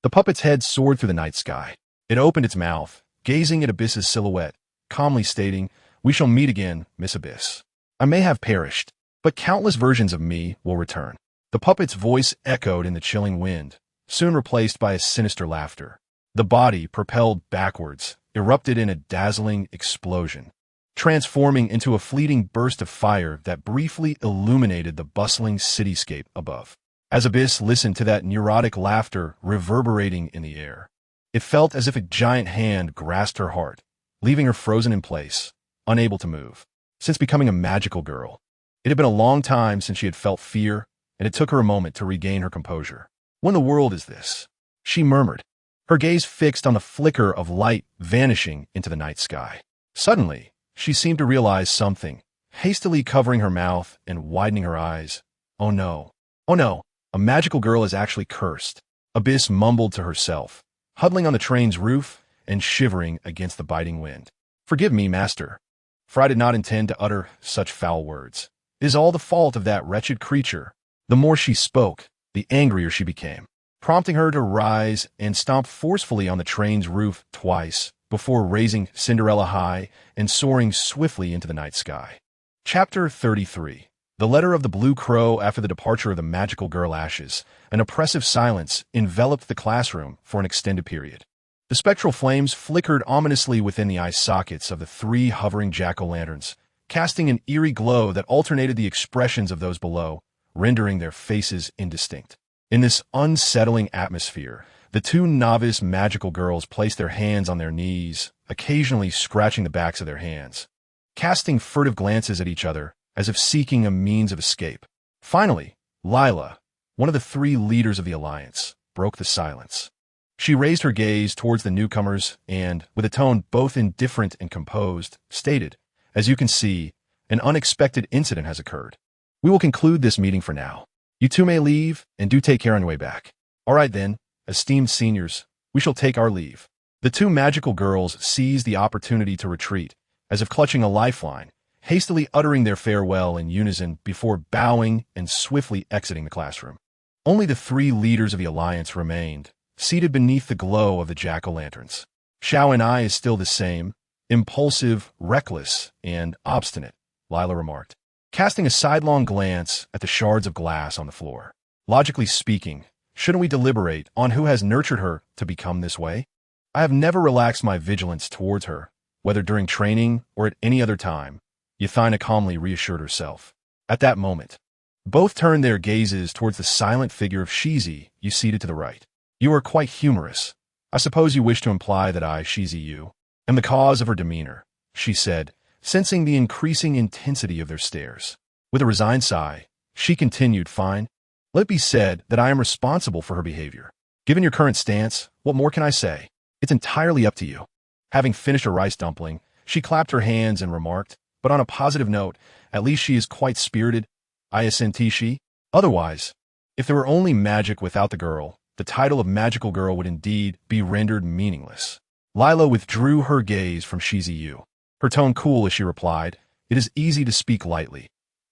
the puppet's head soared through the night sky. It opened its mouth, gazing at Abyss's silhouette, calmly stating, "We shall meet again, Miss Abyss. I may have perished, but countless versions of me will return." The puppet's voice echoed in the chilling wind, soon replaced by a sinister laughter. The body, propelled backwards, erupted in a dazzling explosion, transforming into a fleeting burst of fire that briefly illuminated the bustling cityscape above. As Abyss listened to that neurotic laughter reverberating in the air, it felt as if a giant hand grasped her heart, leaving her frozen in place, unable to move. Since becoming a magical girl, it had been a long time since she had felt fear, and it took her a moment to regain her composure. "What in the world is this?" she murmured, her gaze fixed on the flicker of light vanishing into the night sky. Suddenly, she seemed to realize something, hastily covering her mouth and widening her eyes. "Oh no. Oh no, a magical girl is actually cursed," Abyss mumbled to herself, huddling on the train's roof and shivering against the biting wind. "Forgive me, master, for I did not intend to utter such foul words. It is all the fault of that wretched creature." The more she spoke, the angrier she became, prompting her to rise and stomp forcefully on the train's roof twice before raising Cinderella high and soaring swiftly into the night sky. Chapter 33. The Letter of the Blue Crow. After the departure of the magical girl Ashes, an oppressive silence enveloped the classroom for an extended period. The spectral flames flickered ominously within the eye sockets of the 3 hovering jack-o'-lanterns, casting an eerie glow that alternated the expressions of those below, rendering their faces indistinct. In this unsettling atmosphere, the 2 novice magical girls placed their hands on their knees, occasionally scratching the backs of their hands, casting furtive glances at each other as if seeking a means of escape. Finally, Lila, one of the 3 leaders of the Alliance, broke the silence. She raised her gaze towards the newcomers and, with a tone both indifferent and composed, stated, "As you can see, an unexpected incident has occurred. We will conclude this meeting for now. You 2 may leave, and do take care on your way back." "All right then, esteemed seniors, we shall take our leave." The 2 magical girls seized the opportunity to retreat, as if clutching a lifeline, hastily uttering their farewell in unison before bowing and swiftly exiting the classroom. Only the 3 leaders of the Alliance remained, seated beneath the glow of the jack-o'-lanterns. "Xiao and I is still the same, impulsive, reckless, and obstinate," Lila remarked, casting a sidelong glance at the shards of glass on the floor. "Logically speaking, shouldn't we deliberate on who has nurtured her to become this way?" I have never relaxed my vigilance towards her, whether during training or at any other time, Yathina calmly reassured herself. At that moment, both turned their gazes towards the silent figure of Shizi Yu seated to the right. You are quite humorous. I suppose you wish to imply that I, Shizi Yu, am the cause of her demeanor, she said, sensing the increasing intensity of their stares. With a resigned sigh, she continued, fine. Let it be said that I am responsible for her behavior. Given your current stance, what more can I say? It's entirely up to you. Having finished her rice dumpling, she clapped her hands and remarked, but on a positive note, at least she is quite spirited. I assent she. Otherwise, if there were only magic without the girl, the title of magical girl would indeed be rendered meaningless. Lila withdrew her gaze from Shizi Yu. Her tone cool as she replied, it is easy to speak lightly.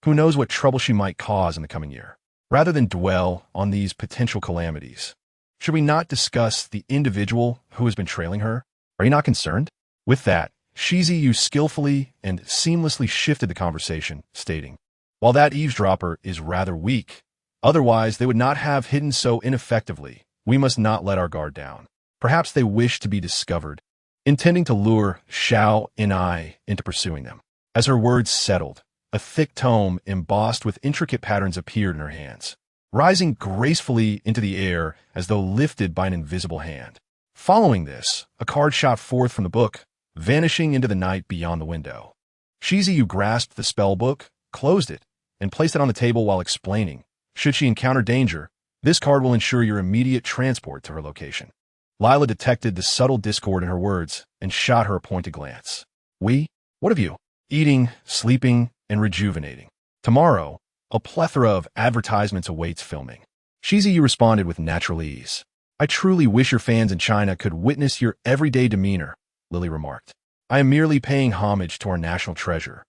Who knows what trouble she might cause in the coming year? Rather than dwell on these potential calamities, should we not discuss the individual who has been trailing her? Are you not concerned? With that, Shizi Yu skillfully and seamlessly shifted the conversation, stating, while that eavesdropper is rather weak, otherwise they would not have hidden so ineffectively. We must not let our guard down. Perhaps they wish to be discovered, intending to lure Xiao and I into pursuing them. As her words settled, a thick tome embossed with intricate patterns appeared in her hands, rising gracefully into the air as though lifted by an invisible hand. Following this, a card shot forth from the book, vanishing into the night beyond the window. Shizi Yu grasped the spell book, closed it, and placed it on the table while explaining, should she encounter danger, this card will ensure your immediate transport to her location. Lila detected the subtle discord in her words and shot her a pointed glance. We? What of you? Eating, sleeping, and rejuvenating. Tomorrow, a plethora of advertisements awaits filming. Shizi Yu responded with natural ease. I truly wish your fans in China could witness your everyday demeanor, Lily remarked. I am merely paying homage to our national treasure,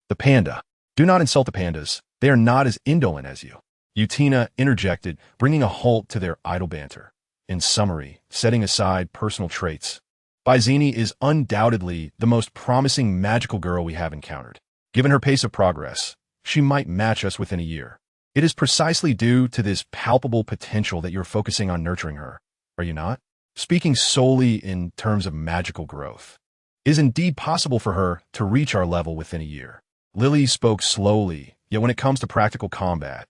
the panda. Do not insult the pandas. They are not as indolent as you. Yathina interjected, bringing a halt to their idle banter. In summary, setting aside personal traits, Bizini is undoubtedly the most promising magical girl we have encountered. Given her pace of progress, she might match us within a year. It is precisely due to this palpable potential that you're focusing on nurturing her, are you not? Speaking solely in terms of magical growth, it is indeed possible for her to reach our level within a year. Lily spoke slowly, yet when it comes to practical combat,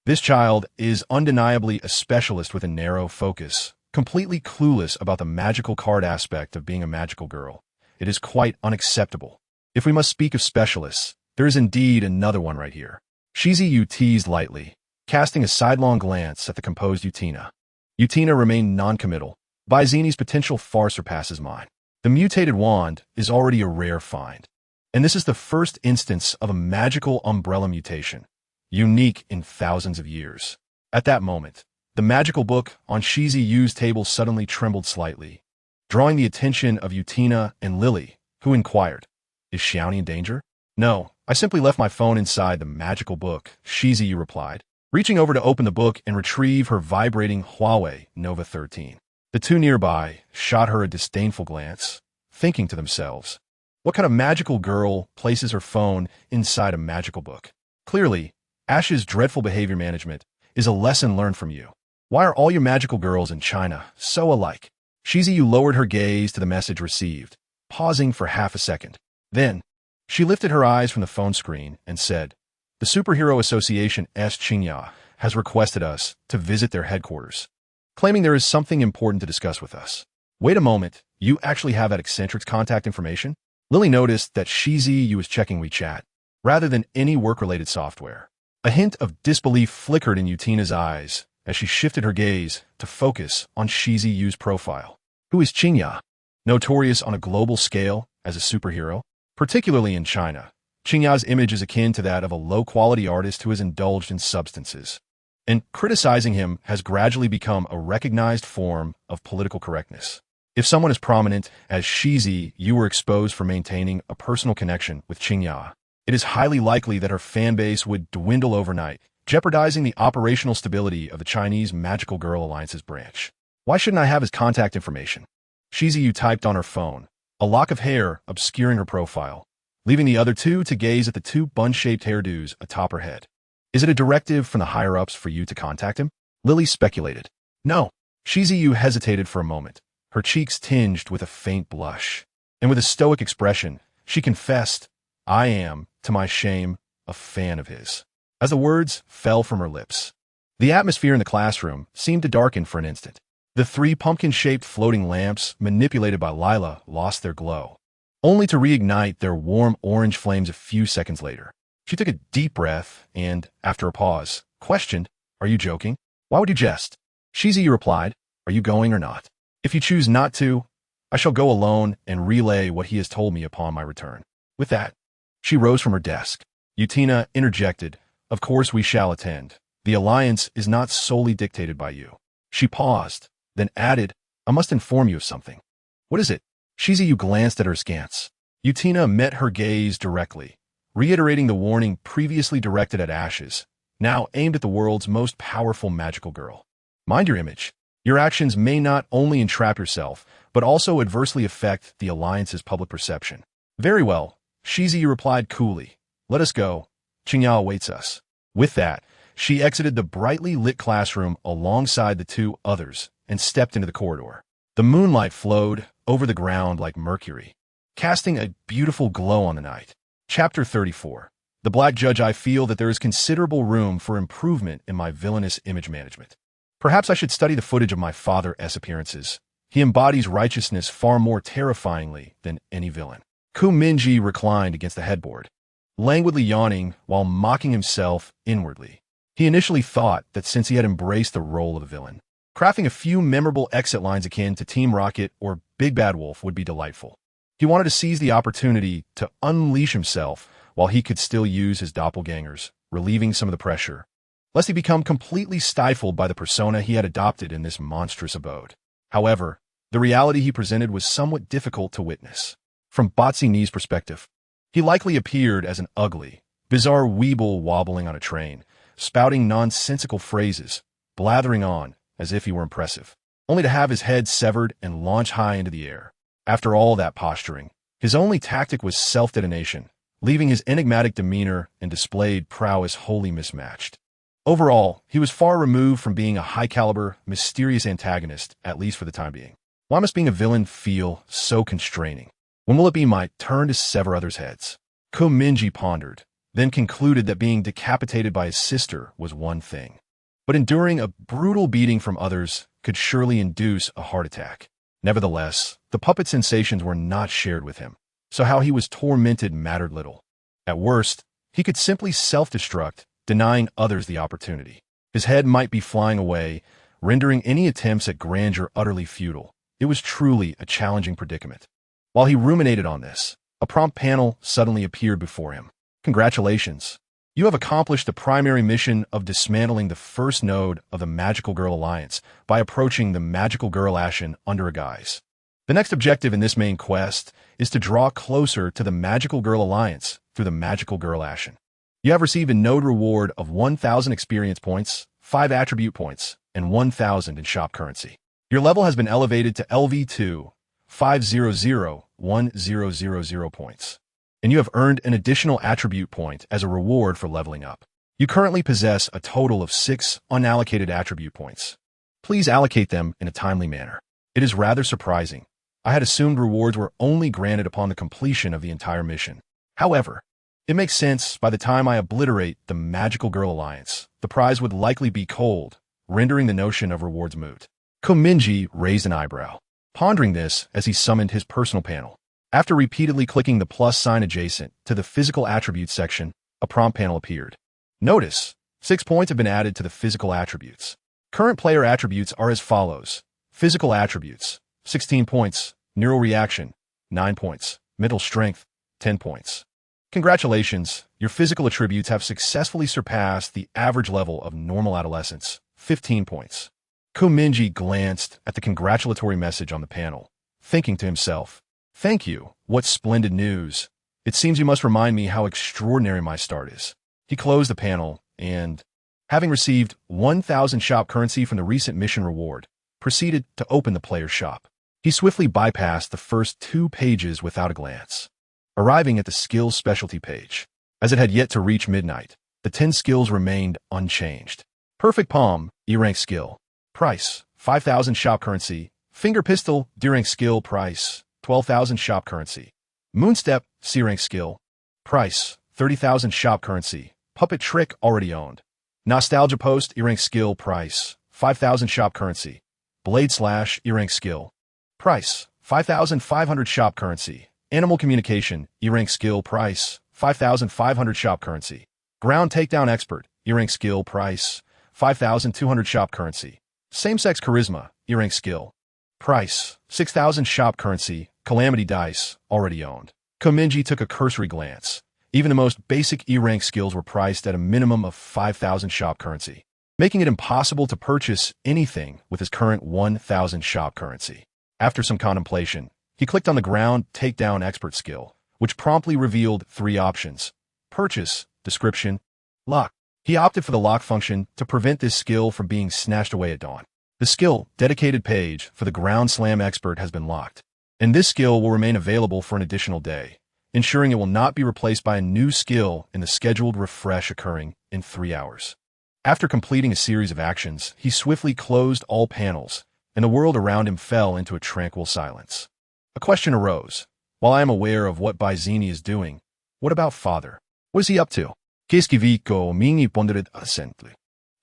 this child is undeniably a specialist with a narrow focus, completely clueless about the magical card aspect of being a magical girl. It is quite unacceptable. If we must speak of specialists, there is indeed another one right here. Shizi Yu teased lightly, casting a sidelong glance at the composed Yathina. Yathina remained noncommittal. Bizini's potential far surpasses mine. The mutated wand is already a rare find, and this is the first instance of a magical umbrella mutation, unique in thousands of years. At that moment, the magical book on Shizi Yu's table suddenly trembled slightly, drawing the attention of Yathina and Lily, who inquired, is Xiaoni in danger? No, I simply left my phone inside the magical book, Shizi Yu replied, reaching over to open the book and retrieve her vibrating Huawei Nova 13. The two nearby shot her a disdainful glance, thinking to themselves, what kind of magical girl places her phone inside a magical book? Clearly, Ash's dreadful behavior management is a lesson learned from you. Why are all your magical girls in China so alike? Shizi Yu lowered her gaze to the message received, pausing for half a second. Then, she lifted her eyes from the phone screen and said, the Superhero Association S. Qingya has requested us to visit their headquarters, claiming there is something important to discuss with us. Wait a moment, you actually have that eccentric's contact information? Lily noticed that Shizi Yu was checking WeChat, rather than any work-related software. A hint of disbelief flickered in Yathina's eyes as she shifted her gaze to focus on Shizi Yu's profile. Who is Qingya? Notorious on a global scale as a superhero, particularly in China, Qingya's image is akin to that of a low-quality artist who has indulged in substances, and criticizing him has gradually become a recognized form of political correctness. If someone as prominent as Shizi Yu were exposed for maintaining a personal connection with Qingya, it is highly likely that her fan base would dwindle overnight, jeopardizing the operational stability of the Chinese Magical Girl Alliance's branch. Why shouldn't I have his contact information? Shizi Yu typed on her phone, a lock of hair obscuring her profile, leaving the other two to gaze at the two bun-shaped hairdos atop her head. Is it a directive from the higher-ups for you to contact him? Lily speculated. No. Shizi Yu hesitated for a moment, her cheeks tinged with a faint blush. And with a stoic expression, she confessed, "I am, to my shame, a fan of his." As the words fell from her lips, the atmosphere in the classroom seemed to darken for an instant. The 3 pumpkin-shaped floating lamps manipulated by Lila lost their glow, only to reignite their warm orange flames a few seconds later. She took a deep breath and, after a pause, questioned, "Are you joking? Why would you jest?" Shizi replied, "Are you going or not? If you choose not to, I shall go alone and relay what he has told me upon my return." With that, she rose from her desk. Utina interjected, "Of course we shall attend. The alliance is not solely dictated by you." She paused, then added, "I must inform you of something." "What is it?" Shizu glanced at her askance. Utina met her gaze directly, reiterating the warning previously directed at Ashes, now aimed at the world's most powerful magical girl. "Mind your image. Your actions may not only entrap yourself, but also adversely affect the alliance's public perception." "Very well," Shizu replied coolly. "Let us go. Qingyao awaits us." With that, she exited the brightly lit classroom alongside the 2 others and stepped into the corridor. The moonlight flowed over the ground like mercury, casting a beautiful glow on the night. Chapter 34. The Black Judge. I feel that there is considerable room for improvement in my villainous image management. Perhaps I should study the footage of my father's appearances. He embodies righteousness far more terrifyingly than any villain. Mingye reclined against the headboard, languidly yawning while mocking himself inwardly. He initially thought that since he had embraced the role of a villain, crafting a few memorable exit lines akin to Team Rocket or Big Bad Wolf would be delightful. He wanted to seize the opportunity to unleash himself while he could still use his doppelgangers, relieving some of the pressure, lest he become completely stifled by the persona he had adopted in this monstrous abode. However, the reality he presented was somewhat difficult to witness. From Botsy-Ni's perspective, he likely appeared as an ugly, bizarre weeble wobbling on a train, spouting nonsensical phrases, blathering on as if he were impressive, only to have his head severed and launch high into the air. After all that posturing, his only tactic was self-detonation, leaving his enigmatic demeanor and displayed prowess wholly mismatched. Overall, he was far removed from being a high-caliber, mysterious antagonist, at least for the time being. Why must being a villain feel so constraining? When will it be my turn to sever others' heads? Mingye pondered, then concluded that being decapitated by his sister was one thing, but enduring a brutal beating from others could surely induce a heart attack. Nevertheless, the puppet sensations were not shared with him, so how he was tormented mattered little. At worst, he could simply self-destruct, denying others the opportunity. His head might be flying away, rendering any attempts at grandeur utterly futile. It was truly a challenging predicament. While he ruminated on this, a prompt panel suddenly appeared before him. "Congratulations. You have accomplished the primary mission of dismantling the first node of the Magical Girl Alliance by approaching the Magical Girl Ashen under a guise. The next objective in this main quest is to draw closer to the Magical Girl Alliance through the Magical Girl Ashen. You have received a node reward of 1,000 experience points, 5 attribute points, and 1,000 in shop currency. Your level has been elevated to LV2, 500,1000 points, and you have earned an additional attribute point as a reward for leveling up. You currently possess a total of 6 unallocated attribute points. Please allocate them in a timely manner. It is rather surprising. I had assumed rewards were only granted upon the completion of the entire mission. However, it makes sense. By the time I obliterate the Magical Girl Alliance, the prize would likely be cold, rendering the notion of rewards moot." Mingye raised an eyebrow, pondering this as he summoned his personal panel. After repeatedly clicking the plus sign adjacent to the physical attributes section, a prompt panel appeared. Notice, 6 points have been added to the physical attributes. Current player attributes are as follows. Physical attributes, 16 points. Neural reaction, 9 points. Mental strength, 10 points. Congratulations, your physical attributes have successfully surpassed the average level of normal adolescence, 15 points. Mingye glanced at the congratulatory message on the panel, thinking to himself, "Thank you, what splendid news. It seems you must remind me how extraordinary my start is." He closed the panel and, having received 1,000 shop currency from the recent mission reward, proceeded to open the player's shop. He swiftly bypassed the first 2 pages without a glance, arriving at the skills specialty page. As it had yet to reach midnight, the 10 skills remained unchanged. Perfect Palm, E-rank skill. Price, 5,000 shop currency, Finger Pistol, D-rank skill, price, 12,000 shop currency. Moonstep, C-rank skill, price, 30,000 shop currency. Puppet Trick, already owned. Nostalgia Post, E-rank skill, price, 5,000 shop currency. Blade Slash, E-rank skill, price, 5,500 shop currency. Animal Communication, E-rank skill, price, 5,500 shop currency. Ground Takedown Expert, E-rank skill, price, 5,200 shop currency. Same-Sex Charisma, E-rank skill, price, 6,000 shop currency. Calamity Dice, already owned. Mingye took a cursory glance. Even the most basic E-rank skills were priced at a minimum of 5,000 shop currency, making it impossible to purchase anything with his current 1,000 shop currency. After some contemplation, he clicked on the Ground Takedown Expert skill, which promptly revealed 3 options: purchase, description, lock. He opted for the lock function to prevent this skill from being snatched away at dawn. The skill dedicated page for the Ground Slam Expert has been locked, and this skill will remain available for an additional day, ensuring it will not be replaced by a new skill in the scheduled refresh occurring in 3 hours. After completing a series of actions, he swiftly closed all panels, and the world around him fell into a tranquil silence. A question arose. While I am aware of what Baizini is doing, what about Father? What is he up to? Mingye pondered assently.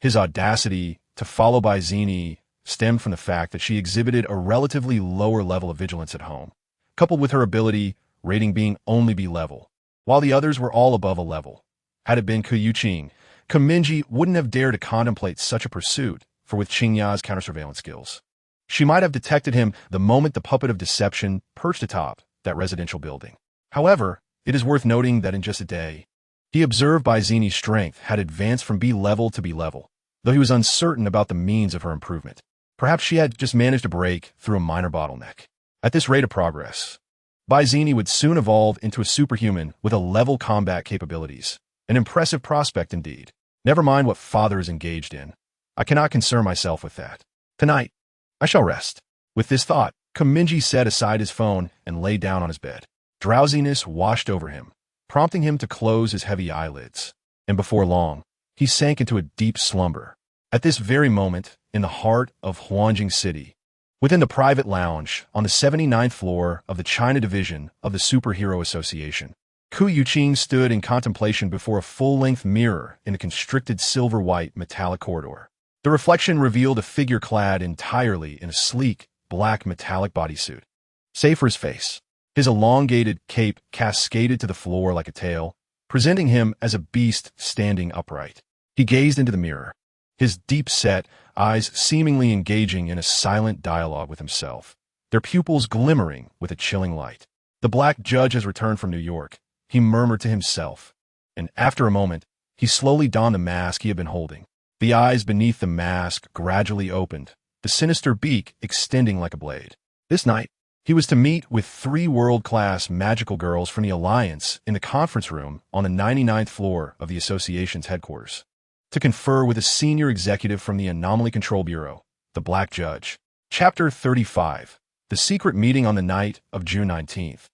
His audacity to follow Baizini stemmed from the fact that she exhibited a relatively lower level of vigilance at home, coupled with her ability rating being only B level, while the others were all above a level. Had it been Mingye wouldn't have dared to contemplate such a pursuit, for with Qingya's counter-surveillance skills, she might have detected him the moment the puppet of deception perched atop that residential building. However, it is worth noting that in just a day, he observed Baizini's strength had advanced from B level to B level, though he was uncertain about the means of her improvement. Perhaps she had just managed to break through a minor bottleneck. At this rate of progress, Baizini would soon evolve into a superhuman with level combat capabilities. An impressive prospect indeed. Never mind what Father is engaged in. I cannot concern myself with that. Tonight, I shall rest. With this thought, Mingye set aside his phone and lay down on his bed. Drowsiness washed over him, prompting him to close his heavy eyelids. And before long, he sank into a deep slumber. At this very moment, in the heart of Huanjing City, within the private lounge on the 79th floor of the China Division of the Superhero Association, Ku Yuqing stood in contemplation before a full-length mirror in a constricted silver-white metallic corridor. The reflection revealed a figure clad entirely in a sleek, black metallic bodysuit. Save for his face, his elongated cape cascaded to the floor like a tail, presenting him as a beast standing upright. He gazed into the mirror, his deep-set eyes seemingly engaging in a silent dialogue with himself, their pupils glimmering with a chilling light. The black judge has returned from New York, he murmured to himself, and after a moment, he slowly donned the mask he had been holding. The eyes beneath the mask gradually opened, the sinister beak extending like a blade. This night, he was to meet with 3 world-class magical girls from the Alliance in the conference room on the 99th floor of the association's headquarters, to confer with a senior executive from the Anomaly Control Bureau, the Black Judge. Chapter 35. The Secret Meeting on the night of June 19th.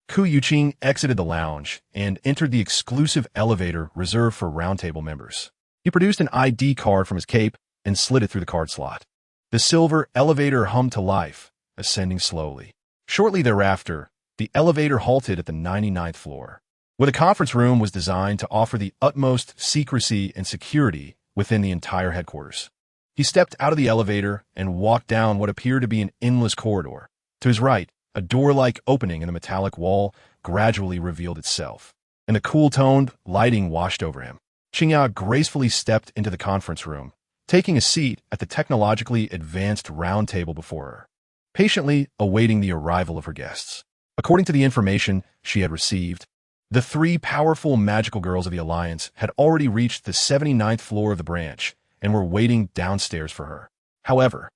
Ku Yuqing exited the lounge and entered the exclusive elevator reserved for roundtable members. He produced an ID card from his cape and slid it through the card slot. The silver elevator hummed to life, ascending slowly. Shortly thereafter, the elevator halted at the 99th floor, where the conference room was designed to offer the utmost secrecy and security within the entire headquarters. He stepped out of the elevator and walked down what appeared to be an endless corridor. To his right, a door-like opening in the metallic wall gradually revealed itself, and the cool-toned lighting washed over him. Qingya gracefully stepped into the conference room, taking a seat at the technologically advanced round table before her, patiently awaiting the arrival of her guests. According to the information she had received, the 3 powerful magical girls of the Alliance had already reached the 79th floor of the branch and were waiting downstairs for her. However,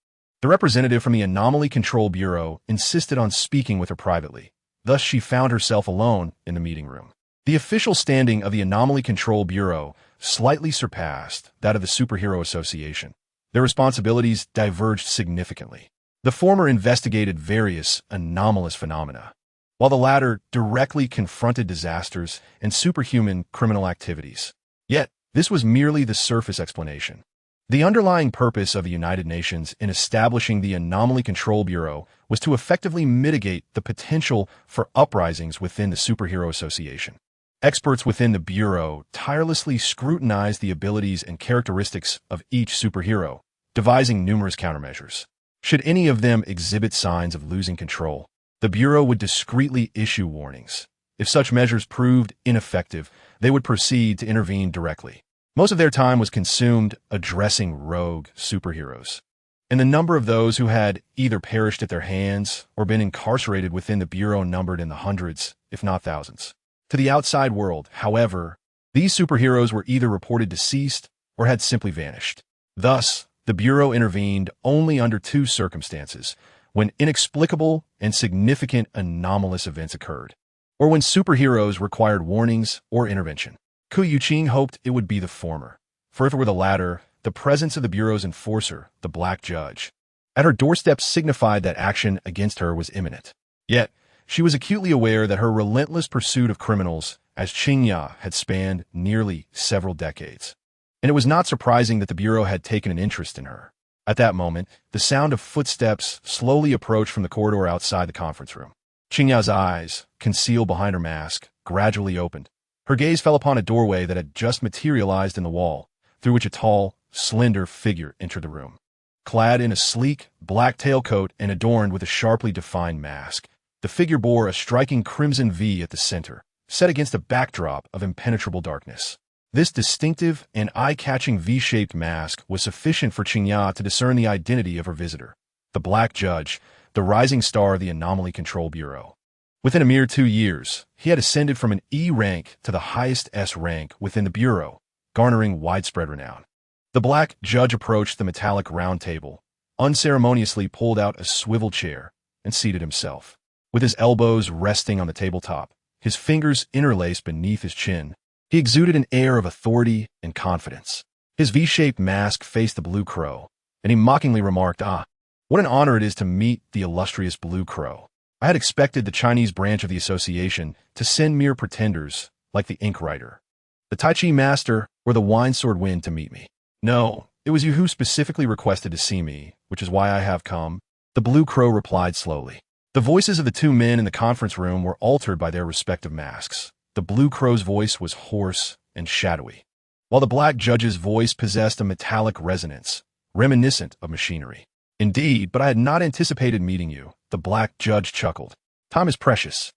the representative from the Anomaly Control Bureau insisted on speaking with her privately. Thus, she found herself alone in the meeting room. The official standing of the Anomaly Control Bureau slightly surpassed that of the Superhero Association. Their responsibilities diverged significantly. The former investigated various anomalous phenomena, while the latter directly confronted disasters and superhuman criminal activities. Yet, this was merely the surface explanation. The underlying purpose of the United Nations in establishing the Anomaly Control Bureau was to effectively mitigate the potential for uprisings within the Superhero Association. Experts within the Bureau tirelessly scrutinized the abilities and characteristics of each superhero, devising numerous countermeasures. Should any of them exhibit signs of losing control, the Bureau would discreetly issue warnings. If such measures proved ineffective, they would proceed to intervene directly. Most of their time was consumed addressing rogue superheroes, and the number of those who had either perished at their hands or been incarcerated within the Bureau numbered in the hundreds, if not thousands. To the outside world, however, these superheroes were either reported deceased or had simply vanished. Thus, the Bureau intervened only under two circumstances: when inexplicable and significant anomalous events occurred, or when superheroes required warnings or intervention. Ku Yuqing hoped it would be the former, for if it were the latter, the presence of the Bureau's enforcer, the Black Judge, at her doorstep signified that action against her was imminent. Yet, she was acutely aware that her relentless pursuit of criminals as Mingye had spanned nearly several decades, and it was not surprising that the Bureau had taken an interest in her. At that moment, the sound of footsteps slowly approached from the corridor outside the conference room. Mingye's eyes, concealed behind her mask, gradually opened. Her gaze fell upon a doorway that had just materialized in the wall, through which a tall, slender figure entered the room. Clad in a sleek, black tailcoat and adorned with a sharply defined mask, the figure bore a striking crimson V at the center, set against a backdrop of impenetrable darkness. This distinctive and eye-catching V-shaped mask was sufficient for Mingye to discern the identity of her visitor, the Black Judge, the rising star of the Anomaly Control Bureau. Within a mere 2 years, he had ascended from an E rank to the highest S rank within the Bureau, garnering widespread renown. The Black Judge approached the metallic round table, unceremoniously pulled out a swivel chair, and seated himself. With his elbows resting on the tabletop, his fingers interlaced beneath his chin, he exuded an air of authority and confidence. His V-shaped mask faced the Blue Crow, and he mockingly remarked, what an honor it is to meet the illustrious Blue Crow. I had expected the Chinese branch of the association to send mere pretenders, like the ink writer, the Tai Chi master, or the wine sword wind to meet me. No, it was you who specifically requested to see me, which is why I have come, the Blue Crow replied slowly. The voices of the two men in the conference room were altered by their respective masks. The Blue Crow's voice was hoarse and shadowy, while the Black Judge's voice possessed a metallic resonance, reminiscent of machinery. Indeed, but I had not anticipated meeting you, the Black Judge chuckled. Time is precious.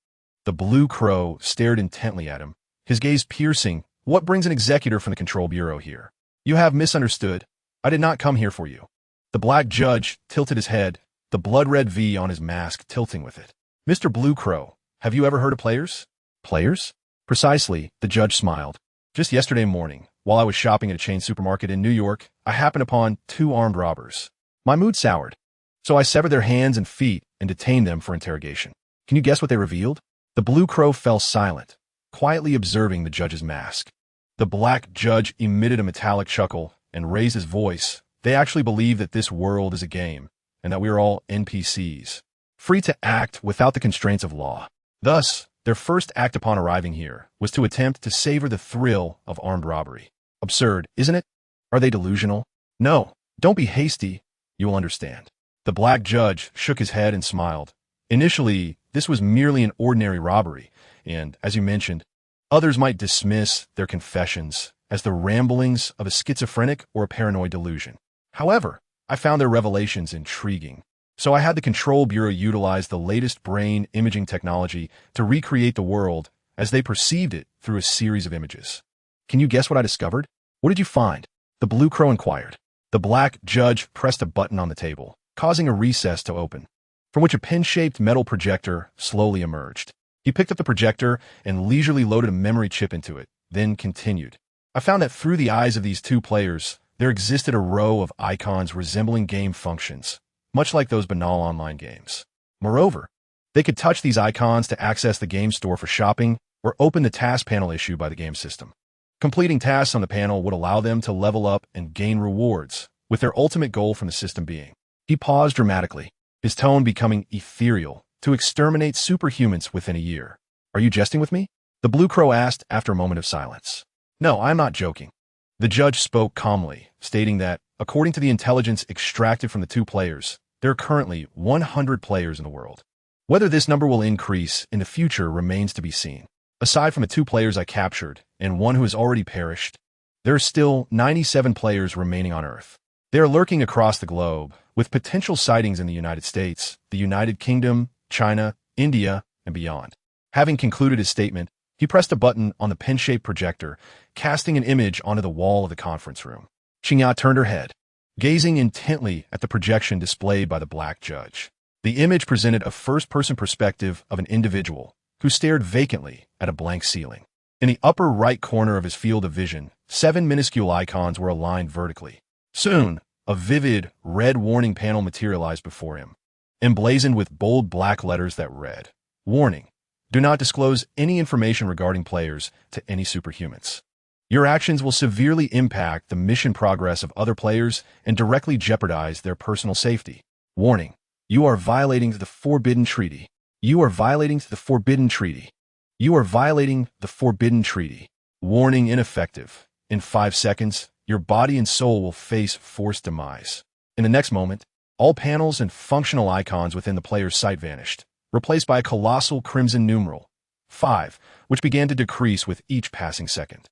The Blue Crow stared intently at him, his gaze piercing. What brings an executor from the Control Bureau here? You have misunderstood. I did not come here for you. The Black Judge tilted his head, the blood-red V on his mask tilting with it. Mr. Blue Crow, have you ever heard of players? Players? Precisely, the judge smiled. Just yesterday morning, while I was shopping at a chain supermarket in New York, I happened upon 2 armed robbers. My mood soured, so I severed their hands and feet and detained them for interrogation. Can you guess what they revealed? The Blue Crow fell silent, quietly observing the judge's mask. The Black Judge emitted a metallic chuckle and raised his voice. They actually believe that this world is a game, and that we are all NPCs, free to act without the constraints of law. Thus, their first act upon arriving here was to attempt to savor the thrill of armed robbery. Absurd, isn't it? Are they delusional? No, don't be hasty. You will understand. The Black Judge shook his head and smiled. Initially, this was merely an ordinary robbery, and, as you mentioned, others might dismiss their confessions as the ramblings of a schizophrenic or a paranoid delusion. However, I found their revelations intriguing, so I had the Control Bureau utilize the latest brain imaging technology to recreate the world as they perceived it through a series of images. Can you guess what I discovered? What did you find? The Blue Crow inquired. The Black Judge pressed a button on the table, causing a recess to open, from which a pin-shaped metal projector slowly emerged. He picked up the projector and leisurely loaded a memory chip into it, then continued. I found that through the eyes of these two players, there existed a row of icons resembling game functions, much like those banal online games. Moreover, they could touch these icons to access the game store for shopping or open the task panel issued by the game system. Completing tasks on the panel would allow them to level up and gain rewards, with their ultimate goal from the system being. He paused dramatically, his tone becoming ethereal, to exterminate superhumans within a year. Are you jesting with me? The Blue Crow asked after a moment of silence. No, I'm not joking. The judge spoke calmly, stating that, according to the intelligence extracted from the two players, there are currently 100 players in the world. Whether this number will increase in the future remains to be seen. Aside from the two players I captured, and one who has already perished, there are still 97 players remaining on Earth. They are lurking across the globe, with potential sightings in the United States, the United Kingdom, China, India, and beyond. Having concluded his statement, he pressed a button on the pen-shaped projector, casting an image onto the wall of the conference room. Mingye turned her head, gazing intently at the projection displayed by the black judge. The image presented a first-person perspective of an individual who stared vacantly at a blank ceiling. In the upper right corner of his field of vision, 7 minuscule icons were aligned vertically. Soon, a vivid, red warning panel materialized before him, emblazoned with bold black letters that read, "Warning. Do not disclose any information regarding players to any superhumans. Your actions will severely impact the mission progress of other players and directly jeopardize their personal safety. Warning. You are violating the Forbidden Treaty. You are violating the Forbidden Treaty. You are violating the Forbidden Treaty. Warning ineffective. In 5 seconds, your body and soul will face forced demise." In the next moment, all panels and functional icons within the player's sight vanished, replaced by a colossal crimson numeral, 5, which began to decrease with each passing second.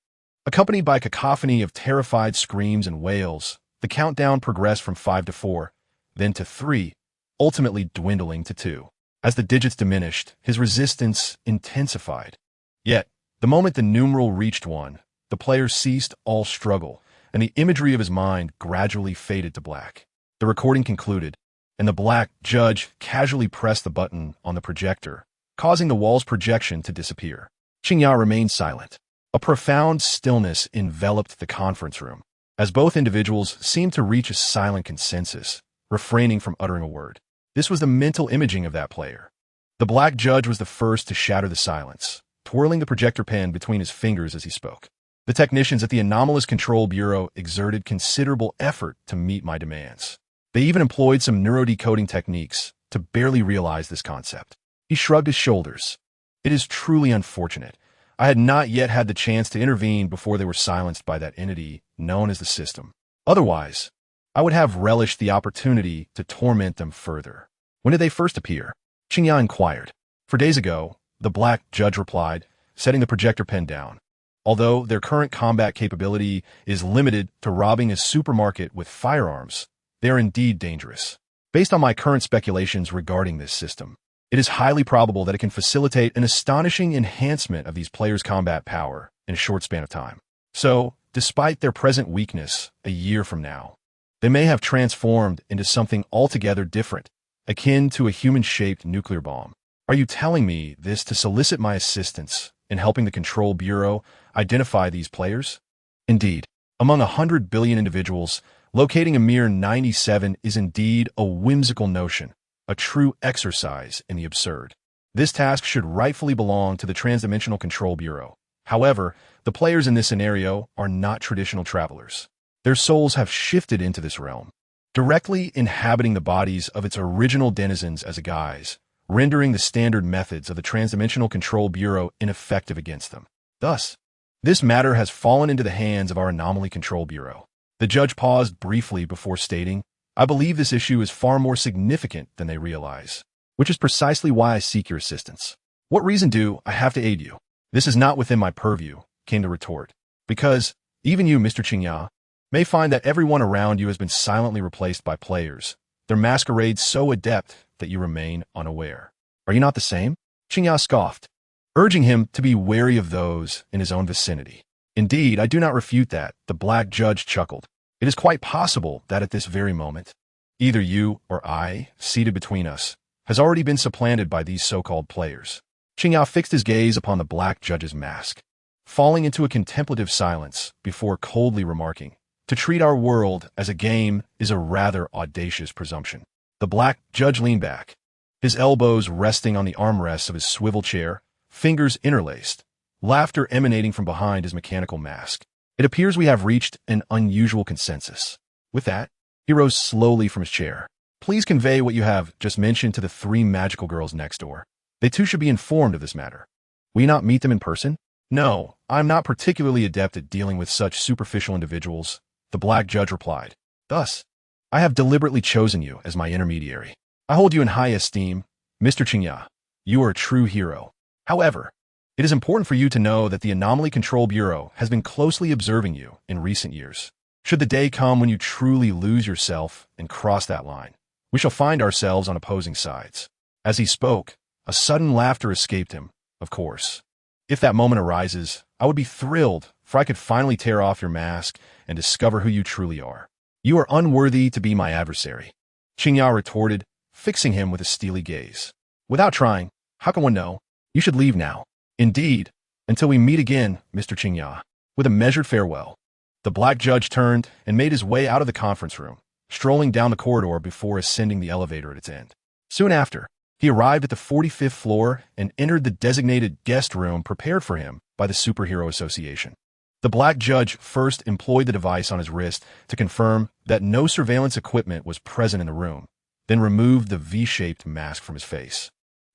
Accompanied by a cacophony of terrified screams and wails, the countdown progressed from 5 to 4, then to 3, ultimately dwindling to 2. As the digits diminished, his resistance intensified. Yet, the moment the numeral reached 1, the player ceased all struggle, and the imagery of his mind gradually faded to black. The recording concluded, and the black judge casually pressed the button on the projector, causing the wall's projection to disappear. Mingye remained silent. A profound stillness enveloped the conference room, as both individuals seemed to reach a silent consensus, refraining from uttering a word. This was the mental imaging of that player. The black judge was the first to shatter the silence, twirling the projector pen between his fingers as he spoke. The technicians at the Anomalous Control Bureau exerted considerable effort to meet my demands. They even employed some neurodecoding techniques to barely realize this concept. He shrugged his shoulders. It is truly unfortunate. I had not yet had the chance to intervene before they were silenced by that entity known as the system. Otherwise, I would have relished the opportunity to torment them further. When did they first appear? Mingye inquired. 4 days ago, the black judge replied, setting the projector pen down. Although their current combat capability is limited to robbing a supermarket with firearms, they are indeed dangerous. Based on my current speculations regarding this system, it is highly probable that it can facilitate an astonishing enhancement of these players' combat power in a short span of time. So, despite their present weakness, a year from now, they may have transformed into something altogether different, akin to a human-shaped nuclear bomb. Are you telling me this to solicit my assistance in helping the Control Bureau identify these players? Indeed, among 100 billion individuals, locating a mere 97 is indeed a whimsical notion, a true exercise in the absurd. This task should rightfully belong to the Transdimensional Control Bureau. However, the players in this scenario are not traditional travelers. Their souls have shifted into this realm, directly inhabiting the bodies of its original denizens as a guise, rendering the standard methods of the Transdimensional Control Bureau ineffective against them. Thus, this matter has fallen into the hands of our Anomaly Control Bureau. The judge paused briefly before stating, "I believe this issue is far more significant than they realize, which is precisely why I seek your assistance." "What reason do I have to aid you?" "This is not within my purview," came the retort. "Because, even you, Mr. Mingye, may find that everyone around you has been silently replaced by players, their masquerades so adept that you remain unaware. Are you not the same?" Mingye scoffed, urging him to be wary of those in his own vicinity. "Indeed, I do not refute that," the black judge chuckled. "It is quite possible that at this very moment, either you or I, seated between us, has already been supplanted by these so-called players." Mingye fixed his gaze upon the black judge's mask, falling into a contemplative silence before coldly remarking, "To treat our world as a game is a rather audacious presumption." The black judge leaned back, his elbows resting on the armrests of his swivel chair, fingers interlaced, laughter emanating from behind his mechanical mask. "It appears we have reached an unusual consensus." With that, he rose slowly from his chair. "Please convey what you have just mentioned to the 3 magical girls next door. They too should be informed of this matter. Will you not meet them in person?" "No, I'm not particularly adept at dealing with such superficial individuals," the black judge replied. Thus, I have deliberately chosen you as my intermediary. I hold you in high esteem, Mr. Mingye. You are a true hero. However, it is important for you to know that the Anomaly Control Bureau has been closely observing you in recent years. Should the day come when you truly lose yourself and cross that line, we shall find ourselves on opposing sides. As he spoke, a sudden laughter escaped him, of course. If that moment arises, I would be thrilled, for I could finally tear off your mask and discover who you truly are. You are unworthy to be my adversary, Mingye retorted, fixing him with a steely gaze. Without trying, how can one know? You should leave now. Indeed, until we meet again, Mr. Mingye. With a measured farewell, the black judge turned and made his way out of the conference room, strolling down the corridor before ascending the elevator at its end. Soon after, he arrived at the 45th floor and entered the designated guest room prepared for him by the Superhero Association. The black judge first employed the device on his wrist to confirm that no surveillance equipment was present in the room, then removed the V-shaped mask from his face.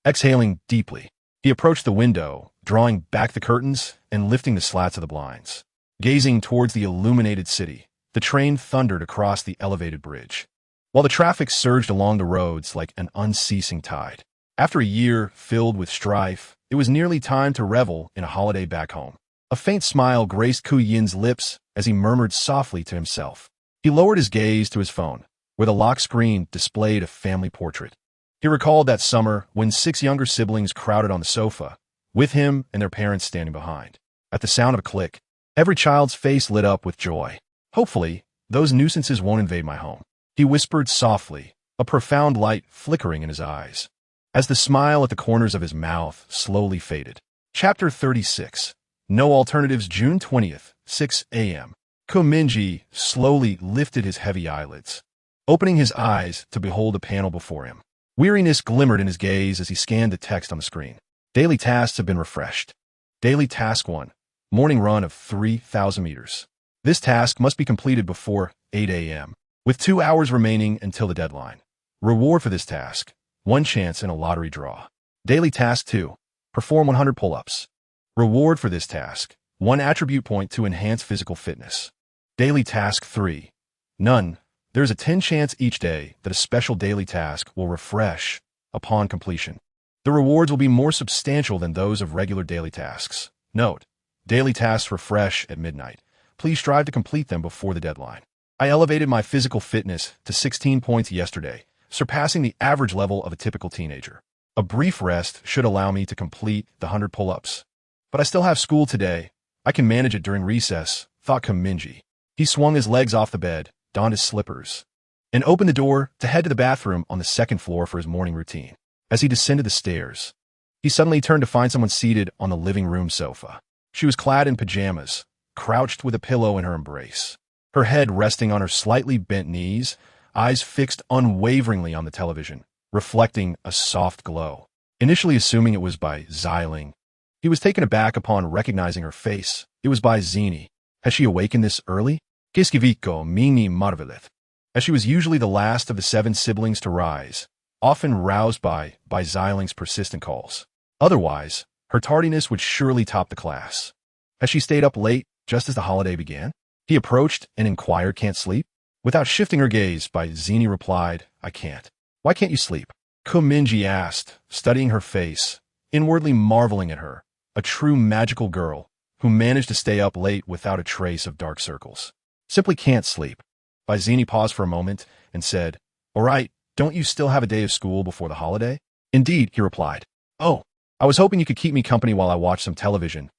Exhaling deeply, he approached the window, drawing back the curtains and lifting the slats of the blinds. Gazing towards the illuminated city, the train thundered across the elevated bridge, while the traffic surged along the roads like an unceasing tide. After a year filled with strife, it was nearly time to revel in a holiday back home. A faint smile graced Ku Yin's lips as he murmured softly to himself. He lowered his gaze to his phone, where the lock screen displayed a family portrait. He recalled that summer when 6 younger siblings crowded on the sofa, with him and their parents standing behind. At the sound of a click, every child's face lit up with joy. Hopefully, those nuisances won't invade my home, he whispered softly, a profound light flickering in his eyes, as the smile at the corners of his mouth slowly faded. Chapter 36. No Alternatives. June 20th, 6 a.m. Mingye slowly lifted his heavy eyelids, opening his eyes to behold a panel before him. Weariness glimmered in his gaze as he scanned the text on the screen. Daily tasks have been refreshed. Daily Task 1. Morning run of 3,000 meters. This task must be completed before 8 a.m., with 2 hours remaining until the deadline. Reward for this task: 1 chance in a lottery draw. Daily Task 2. Perform 100 pull-ups. Reward for this task: 1 attribute point to enhance physical fitness. Daily Task 3. None. There is a 10 chance each day that a special daily task will refresh upon completion. The rewards will be more substantial than those of regular daily tasks. Note: daily tasks refresh at midnight. Please strive to complete them before the deadline. I elevated my physical fitness to 16 points yesterday, surpassing the average level of a typical teenager. A brief rest should allow me to complete the 100 pull-ups. But I still have school today. I can manage it during recess, thought Mingye. He swung his legs off the bed, donned his slippers, and opened the door to head to the bathroom on the 2nd floor for his morning routine. As he descended the stairs, he suddenly turned to find someone seated on the living room sofa. She was clad in pajamas, crouched with a pillow in her embrace, her head resting on her slightly bent knees, eyes fixed unwaveringly on the television, reflecting a soft glow. Initially assuming it was by Xiling, he was taken aback upon recognizing her face. It was by Zini. Has she awakened this early? Kiskiviko Mingye Marveleth. As she was usually the last of the 7 siblings to rise, often roused by Xiling's persistent calls. Otherwise, her tardiness would surely top the class. Has she stayed up late just as the holiday began? He approached and inquired, can't sleep? Without shifting her gaze, Zini replied, I can't. Why can't you sleep? Mingye asked, studying her face, inwardly marveling at her, a true magical girl who managed to stay up late without a trace of dark circles. Simply can't sleep. Zini paused for a moment and said, all right, don't you still have a day of school before the holiday? Indeed, he replied. Oh, I was hoping you could keep me company while I watch some television,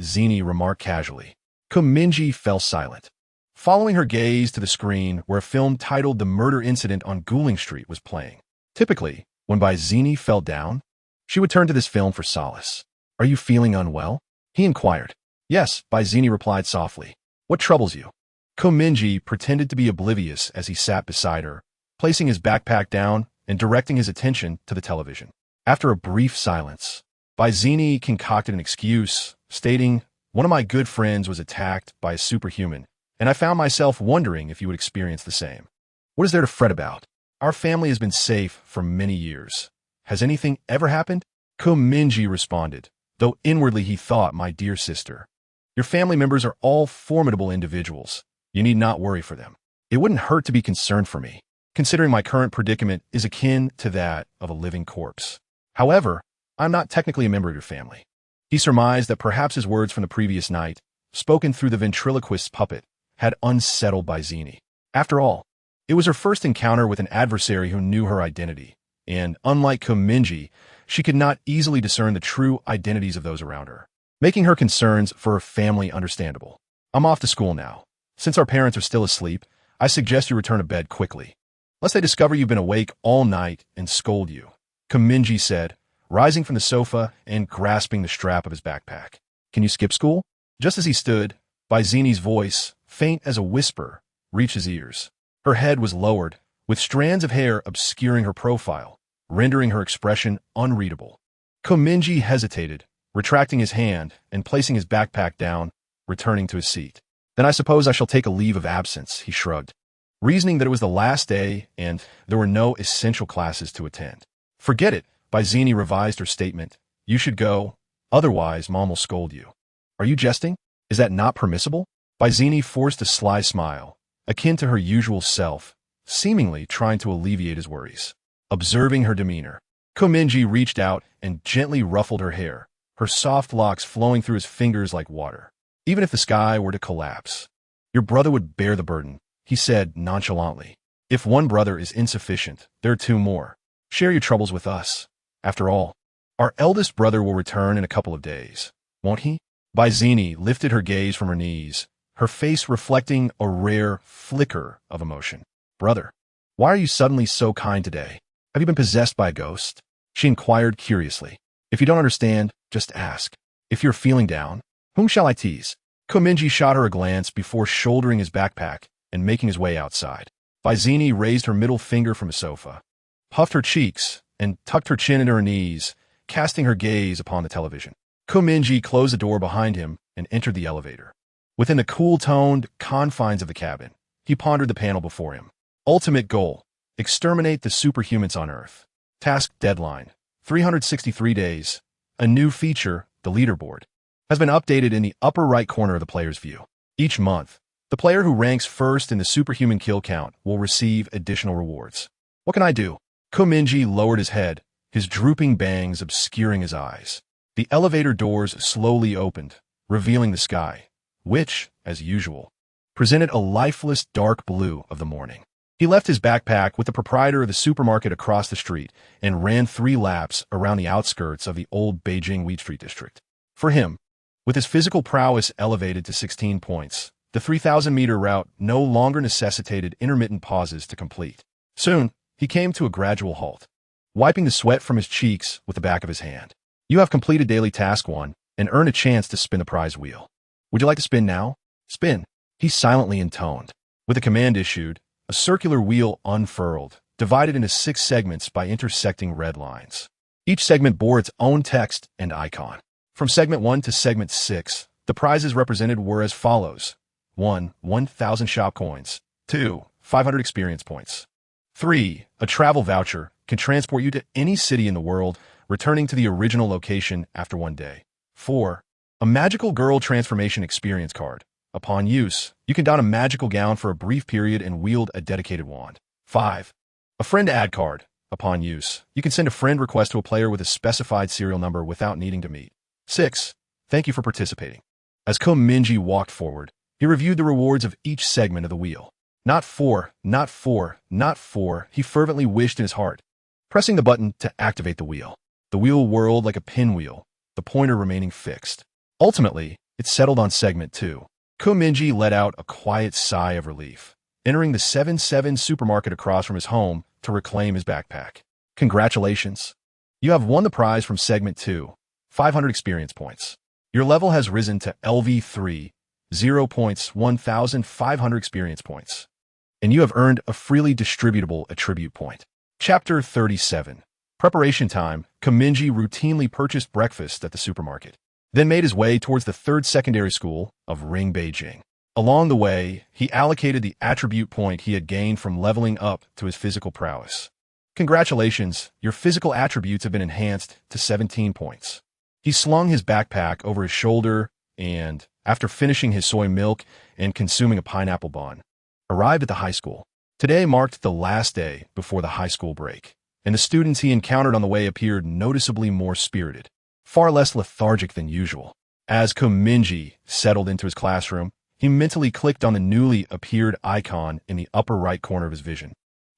Zini remarked casually. Mingye fell silent, following her gaze to the screen where a film titled The Murder Incident on Guling Street was playing. Typically, when Zini fell down, she would turn to this film for solace. Are you feeling unwell? He inquired. Yes, Zini replied softly. What troubles you? Mingye pretended to be oblivious as he sat beside her, placing his backpack down and directing his attention to the television. After a brief silence, Zini concocted an excuse, stating, one of my good friends was attacked by a superhuman, and I found myself wondering if you would experience the same. What is there to fret about? Our family has been safe for many years. Has anything ever happened? Mingye responded, though inwardly he thought, my dear sister, your family members are all formidable individuals. You need not worry for them. It wouldn't hurt to be concerned for me, considering my current predicament is akin to that of a living corpse. However, I'm not technically a member of your family. He surmised that perhaps his words from the previous night, spoken through the ventriloquist's puppet, had unsettled Byzini. After all, it was her first encounter with an adversary who knew her identity, and unlike Mingye, she could not easily discern the true identities of those around her, making her concerns for her family understandable. I'm off to school now. Since our parents are still asleep, I suggest you return to bed quickly, lest they discover you've been awake all night and scold you, Mingye said, rising from the sofa and grasping the strap of his backpack. Can you skip school? Just as he stood, Byzini's voice, faint as a whisper, reached his ears. Her head was lowered, with strands of hair obscuring her profile, rendering her expression unreadable. Mingye hesitated, retracting his hand and placing his backpack down, returning to his seat. Then I suppose I shall take a leave of absence, he shrugged, reasoning that it was the last day and there were no essential classes to attend. Forget it, Byzini revised her statement. You should go, otherwise Mom will scold you. Are you jesting? Is that not permissible? Byzini forced a sly smile, akin to her usual self, seemingly trying to alleviate his worries. Observing her demeanor, Mingye reached out and gently ruffled her hair, her soft locks flowing through his fingers like water. Even if the sky were to collapse, your brother would bear the burden, he said nonchalantly. If one brother is insufficient, there are two more. Share your troubles with us. After all, our eldest brother will return in a couple of days, won't he? Byzini lifted her gaze from her knees, her face reflecting a rare flicker of emotion. Brother, why are you suddenly so kind today? Have you been possessed by a ghost? She inquired curiously. If you don't understand, just ask. If you're feeling down, whom shall I tease? Mingye shot her a glance before shouldering his backpack and making his way outside. Byzini raised her middle finger from a sofa, puffed her cheeks, and tucked her chin into her knees, casting her gaze upon the television. Mingye closed the door behind him and entered the elevator. Within the cool-toned confines of the cabin, he pondered the panel before him. Ultimate goal: exterminate the superhumans on Earth. Task deadline: 363 days. A new feature, the leaderboard, has been updated in the upper right corner of the player's view. Each month, the player who ranks first in the superhuman kill count will receive additional rewards. What can I do? Mingye lowered his head, his drooping bangs obscuring his eyes. The elevator doors slowly opened, revealing the sky, which, as usual, presented a lifeless dark blue of the morning. He left his backpack with the proprietor of the supermarket across the street and ran 3 laps around the outskirts of the old Beijing Wheat Street district. For him, with his physical prowess elevated to 16 points, the 3,000-meter route no longer necessitated intermittent pauses to complete. Soon, he came to a gradual halt, wiping the sweat from his cheeks with the back of his hand. You have completed daily task 1 and earned a chance to spin the prize wheel. Would you like to spin now? Spin, he silently intoned. With a command issued, a circular wheel unfurled, divided into 6 segments by intersecting red lines. Each segment bore its own text and icon. From segment 1 to segment 6, the prizes represented were as follows. 1. 1,000 shop coins. 2. 500 experience points. 3. A travel voucher can transport you to any city in the world, returning to the original location after 1 day. 4. A magical girl transformation experience card. Upon use, you can don a magical gown for a brief period and wield a dedicated wand. 5. A friend add card. Upon use, you can send a friend request to a player with a specified serial number without needing to meet. 6. Thank you for participating. As Mingye walked forward, he reviewed the rewards of each segment of the wheel. Not 4, not 4, not 4, he fervently wished in his heart, pressing the button to activate the wheel. The wheel whirled like a pinwheel, the pointer remaining fixed. Ultimately, it settled on segment 2. Mingye let out a quiet sigh of relief, entering the 7-7 supermarket across from his home to reclaim his backpack. Congratulations. You have won the prize from segment 2, 500 experience points. Your level has risen to LV3, 0 points, 1,500 experience points. And you have earned a freely distributable attribute point. Chapter 37. Preparation time. Mingye routinely purchased breakfast at the supermarket, then made his way towards the 3rd secondary school of Ring Beijing. Along the way, he allocated the attribute point he had gained from leveling up to his physical prowess. Congratulations, your physical attributes have been enhanced to 17 points. He slung his backpack over his shoulder and, after finishing his soy milk and consuming a pineapple bun, arrived at the high school. Today marked the last day before the high school break, and the students he encountered on the way appeared noticeably more spirited, far less lethargic than usual. As Mingye settled into his classroom, he mentally clicked on the newly appeared icon in the upper right corner of his vision,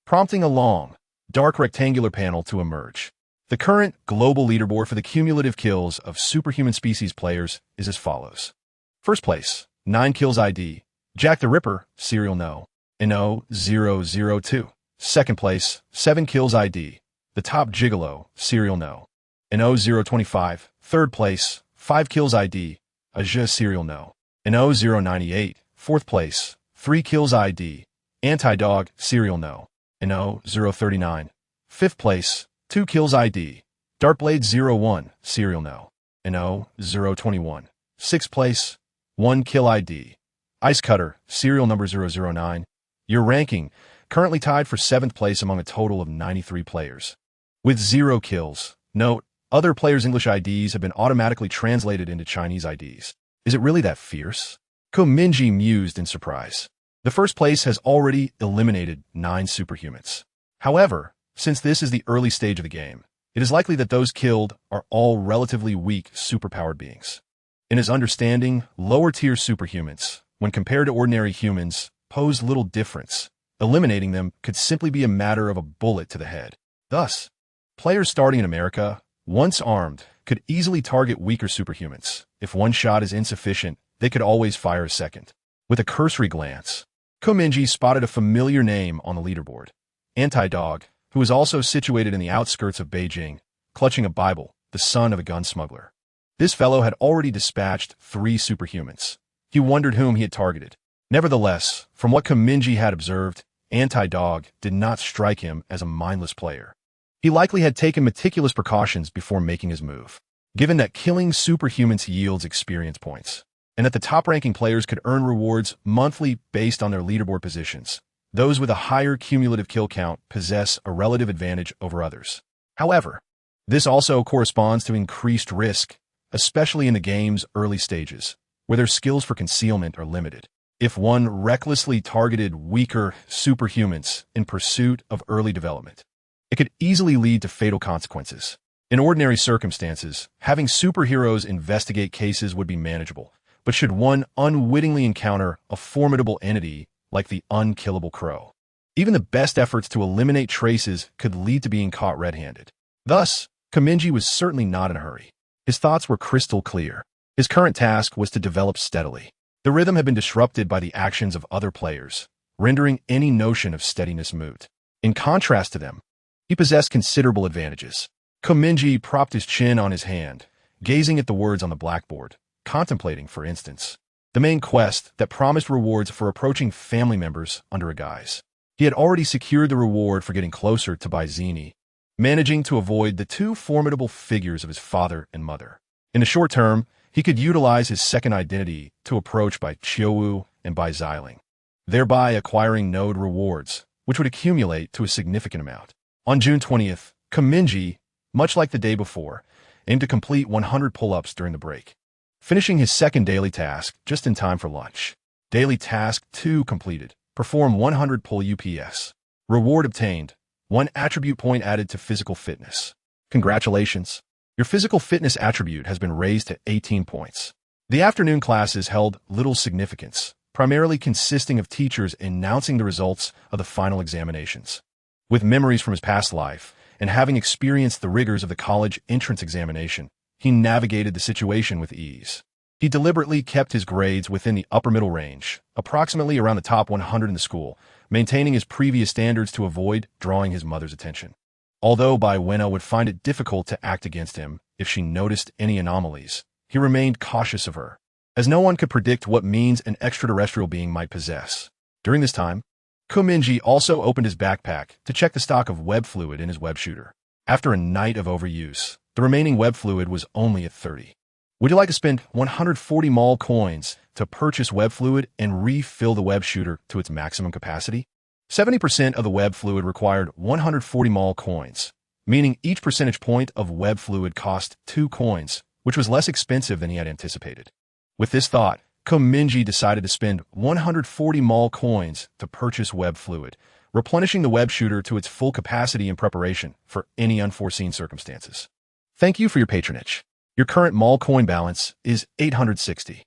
prompting a long, dark rectangular panel to emerge. The current global leaderboard for the cumulative kills of superhuman species players is as follows. First place, 9 kills ID, Jack the Ripper, serial no, NO002. Second place, 7 kills ID, the Top Gigolo, serial no, NO025. Third place, 5 kills ID, Aja, serial no, NO098. Fourth place, 3 kills ID, Anti-Dog, serial no, NO039. Fifth place, 2 kills ID, Darkblade01, serial no, NO021. Sixth place, 1 kill ID, Ice Cutter, serial number 009. Your ranking, currently tied for 7th place among a total of 93 players. With 0 kills, note, other players' English IDs have been automatically translated into Chinese IDs. Is it really that fierce? Mingye mused in surprise. The first place has already eliminated 9 superhumans. However, since this is the early stage of the game, it is likely that those killed are all relatively weak superpowered beings. In his understanding, lower-tier superhumans, when compared to ordinary humans, pose little difference. Eliminating them could simply be a matter of a bullet to the head. Thus, players starting in America, once armed, could easily target weaker superhumans. If one shot is insufficient, they could always fire a second. With a cursory glance, Mingye spotted a familiar name on the leaderboard. Anti-Dog, who was also situated in the outskirts of Beijing, clutching a Bible, the son of a gun smuggler. This fellow had already dispatched 3 superhumans. He wondered whom he had targeted. Nevertheless, from what Mingye had observed, Anti-Dog did not strike him as a mindless player. He likely had taken meticulous precautions before making his move, given that killing superhumans yields experience points, and that the top-ranking players could earn rewards monthly based on their leaderboard positions. Those with a higher cumulative kill count possess a relative advantage over others. However, this also corresponds to increased risk, especially in the game's early stages, where their skills for concealment are limited. If one recklessly targeted weaker superhumans in pursuit of early development, it could easily lead to fatal consequences. In ordinary circumstances, having superheroes investigate cases would be manageable, but should one unwittingly encounter a formidable entity like the unkillable crow, even the best efforts to eliminate traces could lead to being caught red-handed. Thus, Mingye was certainly not in a hurry. His thoughts were crystal clear. His current task was to develop steadily. The rhythm had been disrupted by the actions of other players, rendering any notion of steadiness moot. In contrast to them, he possessed considerable advantages. Mingye propped his chin on his hand, gazing at the words on the blackboard, contemplating, for instance, the main quest that promised rewards for approaching family members under a guise. He had already secured the reward for getting closer to Baizini, managing to avoid the 2 formidable figures of his father and mother. In the short term, he could utilize his second identity to approach Bai Qiuwu and Bai Xiling, thereby acquiring node rewards, which would accumulate to a significant amount. On June 20th, Mingye, much like the day before, aimed to complete 100 pull-ups during the break, finishing his second daily task just in time for lunch. Daily task 2 completed. Perform 100 pull UPS. Reward obtained. 1 attribute point added to physical fitness. Congratulations. Your physical fitness attribute has been raised to 18 points. The afternoon classes held little significance, primarily consisting of teachers announcing the results of the final examinations. With memories from his past life, and having experienced the rigors of the college entrance examination, he navigated the situation with ease. He deliberately kept his grades within the upper middle range, approximately around the top 100 in the school, maintaining his previous standards to avoid drawing his mother's attention. Although Bai Wenna would find it difficult to act against him if she noticed any anomalies, he remained cautious of her, as no one could predict what means an extraterrestrial being might possess. During this time, Mingye also opened his backpack to check the stock of web fluid in his web shooter. After a night of overuse, the remaining web fluid was only at 30. Would you like to spend 140 mall coins to purchase web fluid and refill the web shooter to its maximum capacity? 70% of the web fluid required 140 mall coins, meaning each percentage point of web fluid cost 2 coins, which was less expensive than he had anticipated. With this thought, Mingye decided to spend 140 mall coins to purchase web fluid, replenishing the web shooter to its full capacity in preparation for any unforeseen circumstances. Thank you for your patronage. Your current mall coin balance is 860.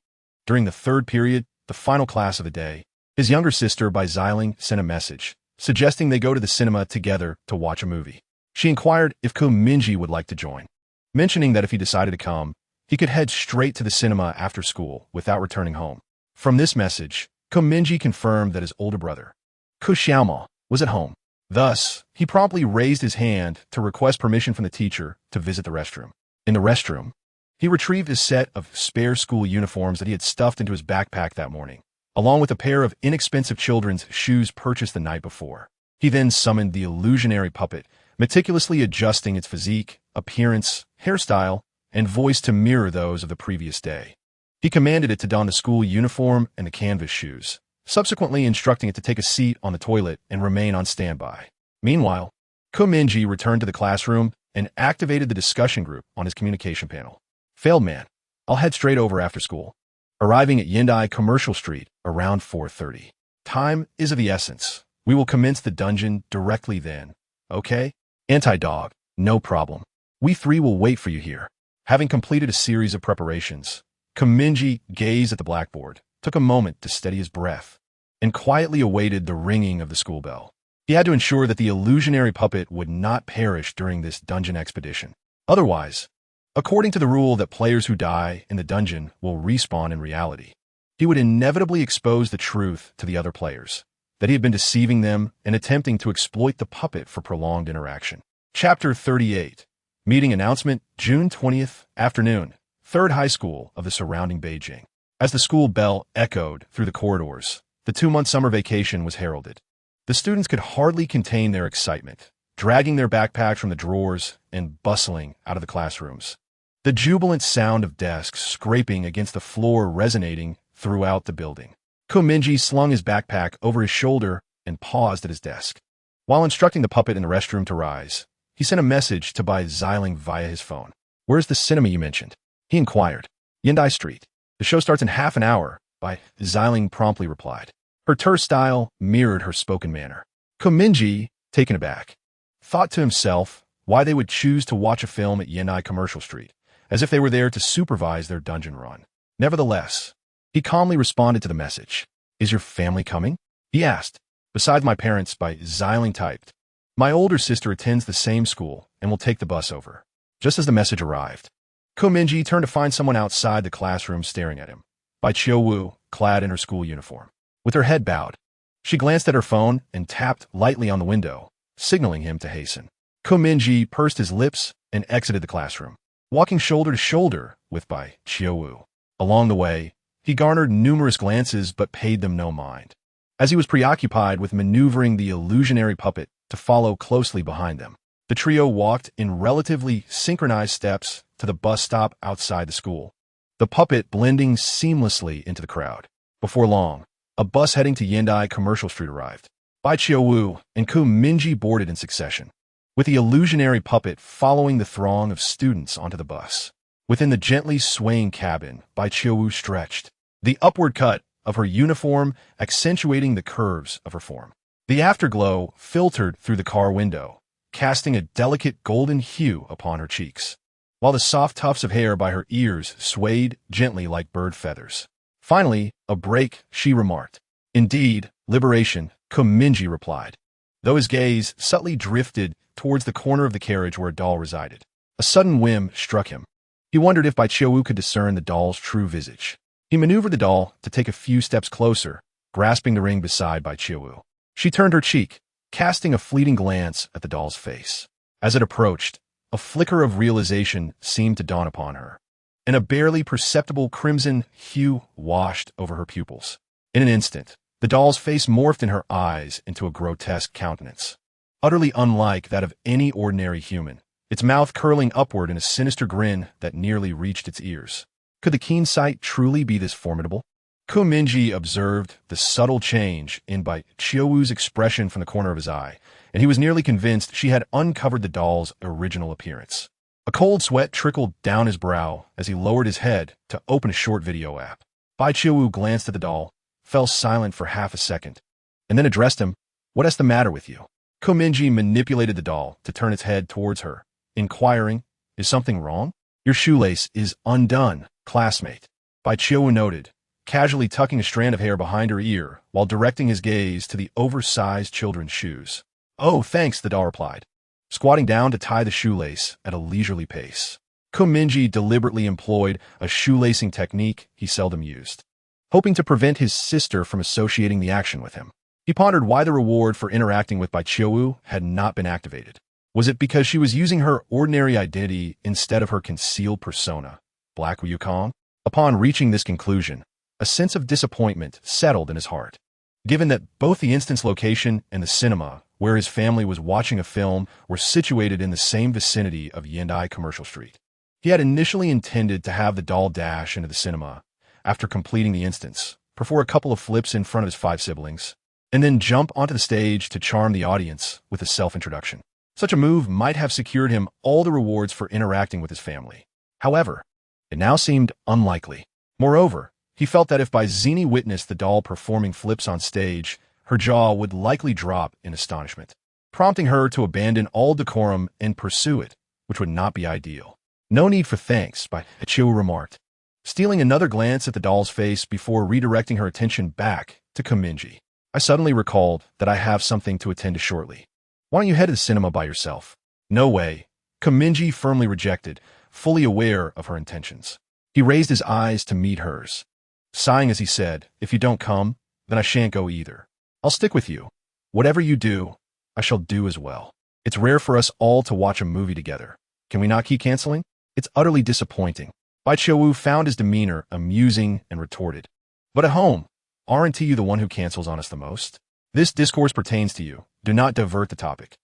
During the third period, the final class of the day, his younger sister by Xiling sent a message, suggesting they go to the cinema together to watch a movie. She inquired if Mingye would like to join, mentioning that if he decided to come, he could head straight to the cinema after school without returning home. From this message, Mingye confirmed that his older brother, Xiaoma, was at home. Thus, he promptly raised his hand to request permission from the teacher to visit the restroom. In the restroom, he retrieved his set of spare school uniforms that he had stuffed into his backpack that morning, along with a pair of inexpensive children's shoes purchased the night before. He then summoned the illusionary puppet, meticulously adjusting its physique, appearance, hairstyle, and voice to mirror those of the previous day. He commanded it to don the school uniform and the canvas shoes, subsequently instructing it to take a seat on the toilet and remain on standby. Meanwhile, Mingye returned to the classroom and activated the discussion group on his communication panel. Failed man. I'll head straight over after school. Arriving at Yindai Commercial Street around 4:30. Time is of the essence. We will commence the dungeon directly then. Okay? Anti-dog. No problem. We three will wait for you here. Having completed a series of preparations, Mingye gazed at the blackboard, took a moment to steady his breath, and quietly awaited the ringing of the school bell. He had to ensure that the illusionary puppet would not perish during this dungeon expedition. Otherwise, according to the rule that players who die in the dungeon will respawn in reality, he would inevitably expose the truth to the other players, that he had been deceiving them and attempting to exploit the puppet for prolonged interaction. Chapter 38. Meeting announcement, June 20th, afternoon, 3rd High School of the surrounding Beijing. As the school bell echoed through the corridors, the 2-month summer vacation was heralded. The students could hardly contain their excitement, dragging their backpacks from the drawers and bustling out of the classrooms. The jubilant sound of desks scraping against the floor resonating throughout the building. Mingye slung his backpack over his shoulder and paused at his desk. While instructing the puppet in the restroom to rise, he sent a message to Bai Xiling via his phone. Where's the cinema you mentioned? He inquired. Yindai Street. The show starts in half an hour, Bai Xiling promptly replied. Her terse style mirrored her spoken manner. Mingye, taken aback, thought to himself why they would choose to watch a film at Yindai Commercial Street, as if they were there to supervise their dungeon run. Nevertheless, he calmly responded to the message. Is your family coming? He asked. Besides my parents, Bai Xiling typed. My older sister attends the same school and will take the bus over. Just as the message arrived, Mingye turned to find someone outside the classroom staring at him. Bai Wu, clad in her school uniform. With her head bowed, she glanced at her phone and tapped lightly on the window, signaling him to hasten. Mingye pursed his lips and exited the classroom, walking shoulder to shoulder with Bai Wu. Along the way, he garnered numerous glances but paid them no mind, as he was preoccupied with maneuvering the illusionary puppet to follow closely behind them. The trio walked in relatively synchronized steps to the bus stop outside the school, the puppet blending seamlessly into the crowd. Before long, a bus heading to Yindai Commercial Street arrived. Bai Wu and Mingye boarded in succession, with the illusionary puppet following the throng of students onto the bus. Within the gently swaying cabin, Bai Wu stretched, the upward cut of her uniform accentuating the curves of her form. The afterglow filtered through the car window, casting a delicate golden hue upon her cheeks, while the soft tufts of hair by her ears swayed gently like bird feathers. Finally, a break, she remarked. Indeed, liberation, Mingye replied, though his gaze subtly drifted towards the corner of the carriage where a doll resided. A sudden whim struck him. He wondered if Bai Wu could discern the doll's true visage. He maneuvered the doll to take a few steps closer, grasping the ring beside Bai Wu. She turned her cheek, casting a fleeting glance at the doll's face. As it approached, a flicker of realization seemed to dawn upon her, and a barely perceptible crimson hue washed over her pupils. In an instant, the doll's face morphed in her eyes into a grotesque countenance, utterly unlike that of any ordinary human, its mouth curling upward in a sinister grin that nearly reached its ears. Could the keen sight truly be this formidable? Mingye observed the subtle change in Bai Wu's expression from the corner of his eye, and he was nearly convinced she had uncovered the doll's original appearance. A cold sweat trickled down his brow as he lowered his head to open a short video app. Bai Qiuwu glanced at the doll, fell silent for half a second, and then addressed him. What's the matter with you? Mingye manipulated the doll to turn its head towards her, inquiring, is something wrong? Your shoelace is undone, classmate. Bai Qiuwu noted, casually tucking a strand of hair behind her ear while directing his gaze to the oversized children's shoes. Oh, thanks, the doll replied, squatting down to tie the shoelace at a leisurely pace. Mingye deliberately employed a shoelacing technique he seldom used, hoping to prevent his sister from associating the action with him. He pondered why the reward for interacting with Bai Qiuwu had not been activated. Was it because she was using her ordinary identity instead of her concealed persona, Black Wukong? Upon reaching this conclusion, a sense of disappointment settled in his heart. Given that both the instance location and the cinema where his family was watching a film were situated in the same vicinity of Yandai Commercial Street, he had initially intended to have the doll dash into the cinema after completing the instance, perform a couple of flips in front of his 5 siblings, and then jump onto the stage to charm the audience with a self-introduction. Such a move might have secured him all the rewards for interacting with his family. However, it now seemed unlikely. Moreover, he felt that if Bai Zini witnessed the doll performing flips on stage, her jaw would likely drop in astonishment, prompting her to abandon all decorum and pursue it, which would not be ideal. No need for thanks, Bai Qiuwu remarked, stealing another glance at the doll's face before redirecting her attention back to Mingye. I suddenly recalled that I have something to attend to shortly. Why don't you head to the cinema by yourself? No way. Mingye firmly rejected, fully aware of her intentions. He raised his eyes to meet hers, sighing as he said, if you don't come, then I shan't go either. I'll stick with you. Whatever you do, I shall do as well. It's rare for us all to watch a movie together. Can we not keep canceling? It's utterly disappointing. Bai Qiuwu found his demeanor amusing and retorted. But at home, aren't you the one who cancels on us the most? This discourse pertains to you. Do not divert the topic.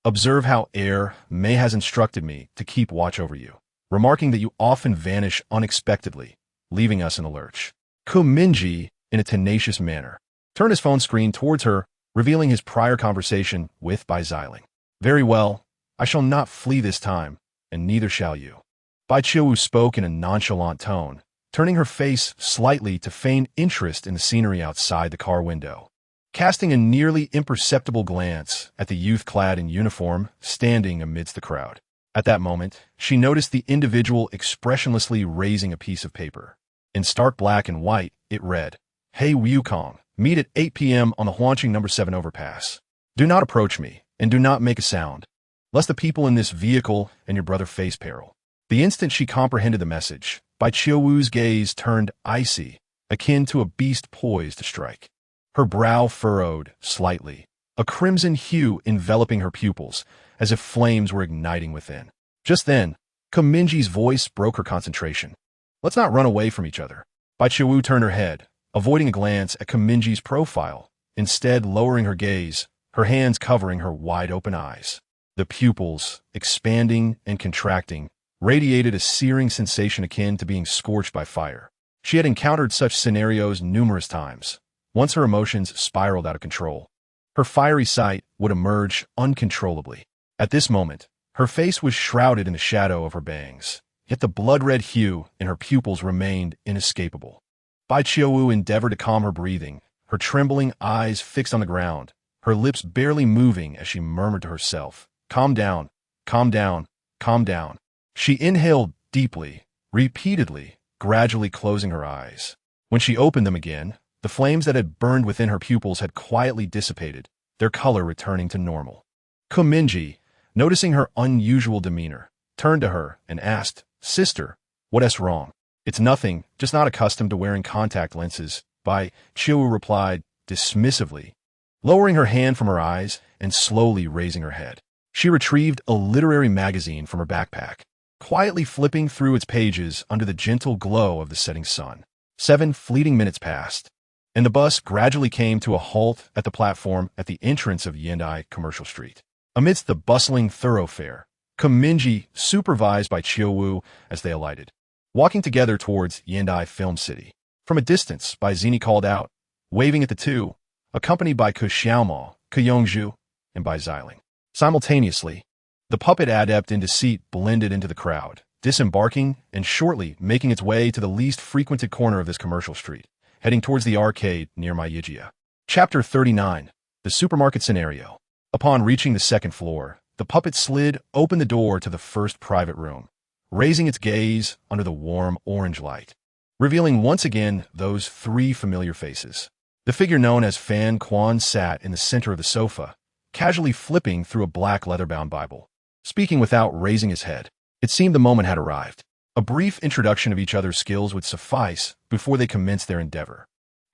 Observe how May has instructed me to keep watch over you, remarking that you often vanish unexpectedly, leaving us in a lurch. Mingye, in a tenacious manner, turned his phone screen towards her, revealing his prior conversation with Bai Xiling. Very well, I shall not flee this time, and neither shall you. Bai Qiuwu spoke in a nonchalant tone, turning her face slightly to feign interest in the scenery outside the car window. Casting a nearly imperceptible glance at the youth clad in uniform standing amidst the crowd. At that moment, she noticed the individual expressionlessly raising a piece of paper. In stark black and white, it read, Hey Wukong, meet at 8 p.m. on the Huanqing No. 7 overpass. Do not approach me, and do not make a sound, lest the people in this vehicle and your brother face peril. The instant she comprehended the message, Bai Qiuwu's gaze turned icy, akin to a beast poised to strike. Her brow furrowed slightly, a crimson hue enveloping her pupils, as if flames were igniting within. Just then, Mingye's voice broke her concentration. Let's not run away from each other. Bai Qiuwu turned her head, avoiding a glance at Mingye's profile, instead lowering her gaze, her hands covering her wide-open eyes. The pupils, expanding and contracting, radiated a searing sensation akin to being scorched by fire. She had encountered such scenarios numerous times. Once her emotions spiraled out of control, her fiery sight would emerge uncontrollably. At this moment, her face was shrouded in the shadow of her bangs, yet the blood-red hue in her pupils remained inescapable. Bai Qiuwu endeavored to calm her breathing, her trembling eyes fixed on the ground, her lips barely moving as she murmured to herself, Calm down, calm down, calm down. She inhaled deeply, repeatedly, gradually closing her eyes. When she opened them again, the flames that had burned within her pupils had quietly dissipated, their color returning to normal. Mingye, noticing her unusual demeanor, turned to her and asked, Sister, what's wrong? It's nothing, just not accustomed to wearing contact lenses, Bai Qiuwu replied dismissively, lowering her hand from her eyes and slowly raising her head. She retrieved a literary magazine from her backpack, quietly flipping through its pages under the gentle glow of the setting sun. 7 fleeting minutes passed, and the bus gradually came to a halt at the platform at the entrance of Yandai Commercial Street. Amidst the bustling thoroughfare, Mingye supervised Bai Qiuwu as they alighted, walking together towards Yandai Film City. From a distance, Bai Zini called out, waving at the two, accompanied by Xiaomao, Yongzhu, and Bai Xiling. Simultaneously, the puppet adept in deceit blended into the crowd, disembarking and shortly making its way to the least frequented corner of this commercial street, heading towards the arcade near Mingye. Chapter 39. The Supermarket Scenario. Upon reaching the second floor, the puppet slid open the door to the first private room, raising its gaze under the warm orange light, revealing once again those three familiar faces. The figure known as Fan Quan sat in the center of the sofa, casually flipping through a black leather-bound Bible, speaking without raising his head. It seemed the moment had arrived. A brief introduction of each other's skills would suffice before they commenced their endeavor.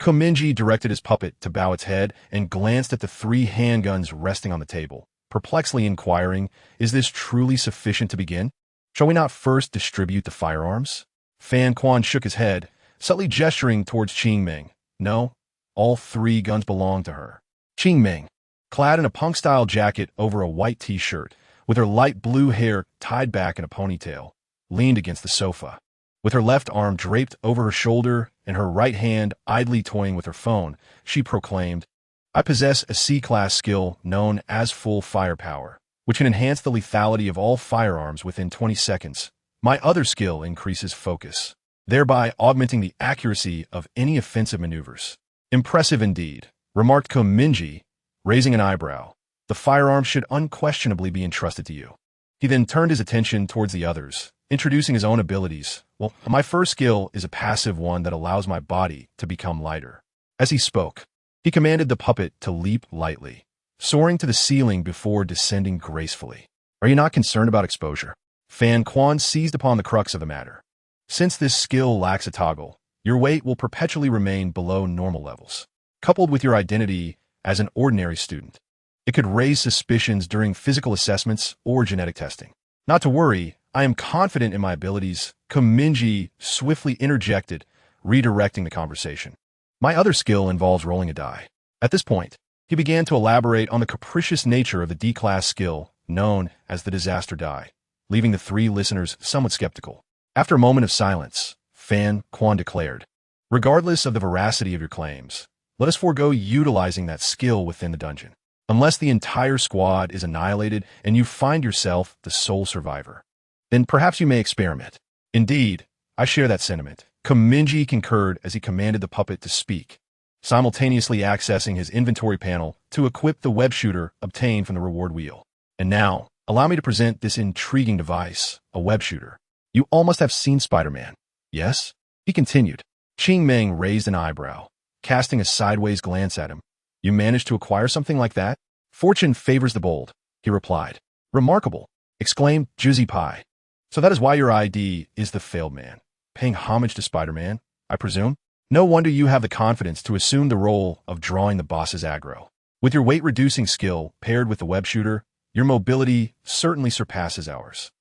Mingye directed his puppet to bow its head and glanced at the three handguns resting on the table, perplexedly inquiring, "Is this truly sufficient to begin? Shall we not first distribute the firearms?" Fan Quan shook his head, subtly gesturing towards Qingming. "No, all three guns belong to her." Qingming, clad in a punk-style jacket over a white t-shirt, with her light blue hair tied back in a ponytail, leaned against the sofa. With her left arm draped over her shoulder and her right hand idly toying with her phone, she proclaimed, "I possess a C-class skill known as full firepower, which can enhance the lethality of all firearms within 20 seconds. My other skill increases focus, thereby augmenting the accuracy of any offensive maneuvers." "Impressive indeed," remarked Mingye, raising an eyebrow. "The firearm should unquestionably be entrusted to you." He then turned his attention towards the others, introducing his own abilities. "Well, my first skill is a passive one that allows my body to become lighter." As he spoke, he commanded the puppet to leap lightly, soaring to the ceiling before descending gracefully. "Are you not concerned about exposure?" Fan Quan seized upon the crux of the matter. "Since this skill lacks a toggle, your weight will perpetually remain below normal levels. Coupled with your identity as an ordinary student, it could raise suspicions during physical assessments or genetic testing. Not to worry, I am confident in my abilities," Mingye swiftly interjected, redirecting the conversation. "My other skill involves rolling a die." At this point, he began to elaborate on the capricious nature of the D-class skill known as the disaster die, leaving the three listeners somewhat skeptical. After a moment of silence, Fan Quan declared, "Regardless of the veracity of your claims, let us forego utilizing that skill within the dungeon, unless the entire squad is annihilated and you find yourself the sole survivor. Then perhaps you may experiment." "Indeed, I share that sentiment," Mingye concurred as he commanded the puppet to speak, simultaneously accessing his inventory panel to equip the web shooter obtained from the reward wheel. "And now, allow me to present this intriguing device, a web shooter. You all must have seen Spider-Man, yes?" he continued. Qingming raised an eyebrow, casting a sideways glance at him. "You managed to acquire something like that?" "Fortune favors the bold," he replied. "Remarkable," exclaimed Juicy Pie. "So that is why your ID is the failed man, paying homage to Spider-Man, I presume? No wonder you have the confidence to assume the role of drawing the boss's aggro. With your weight-reducing skill paired with the web shooter, your mobility certainly surpasses ours."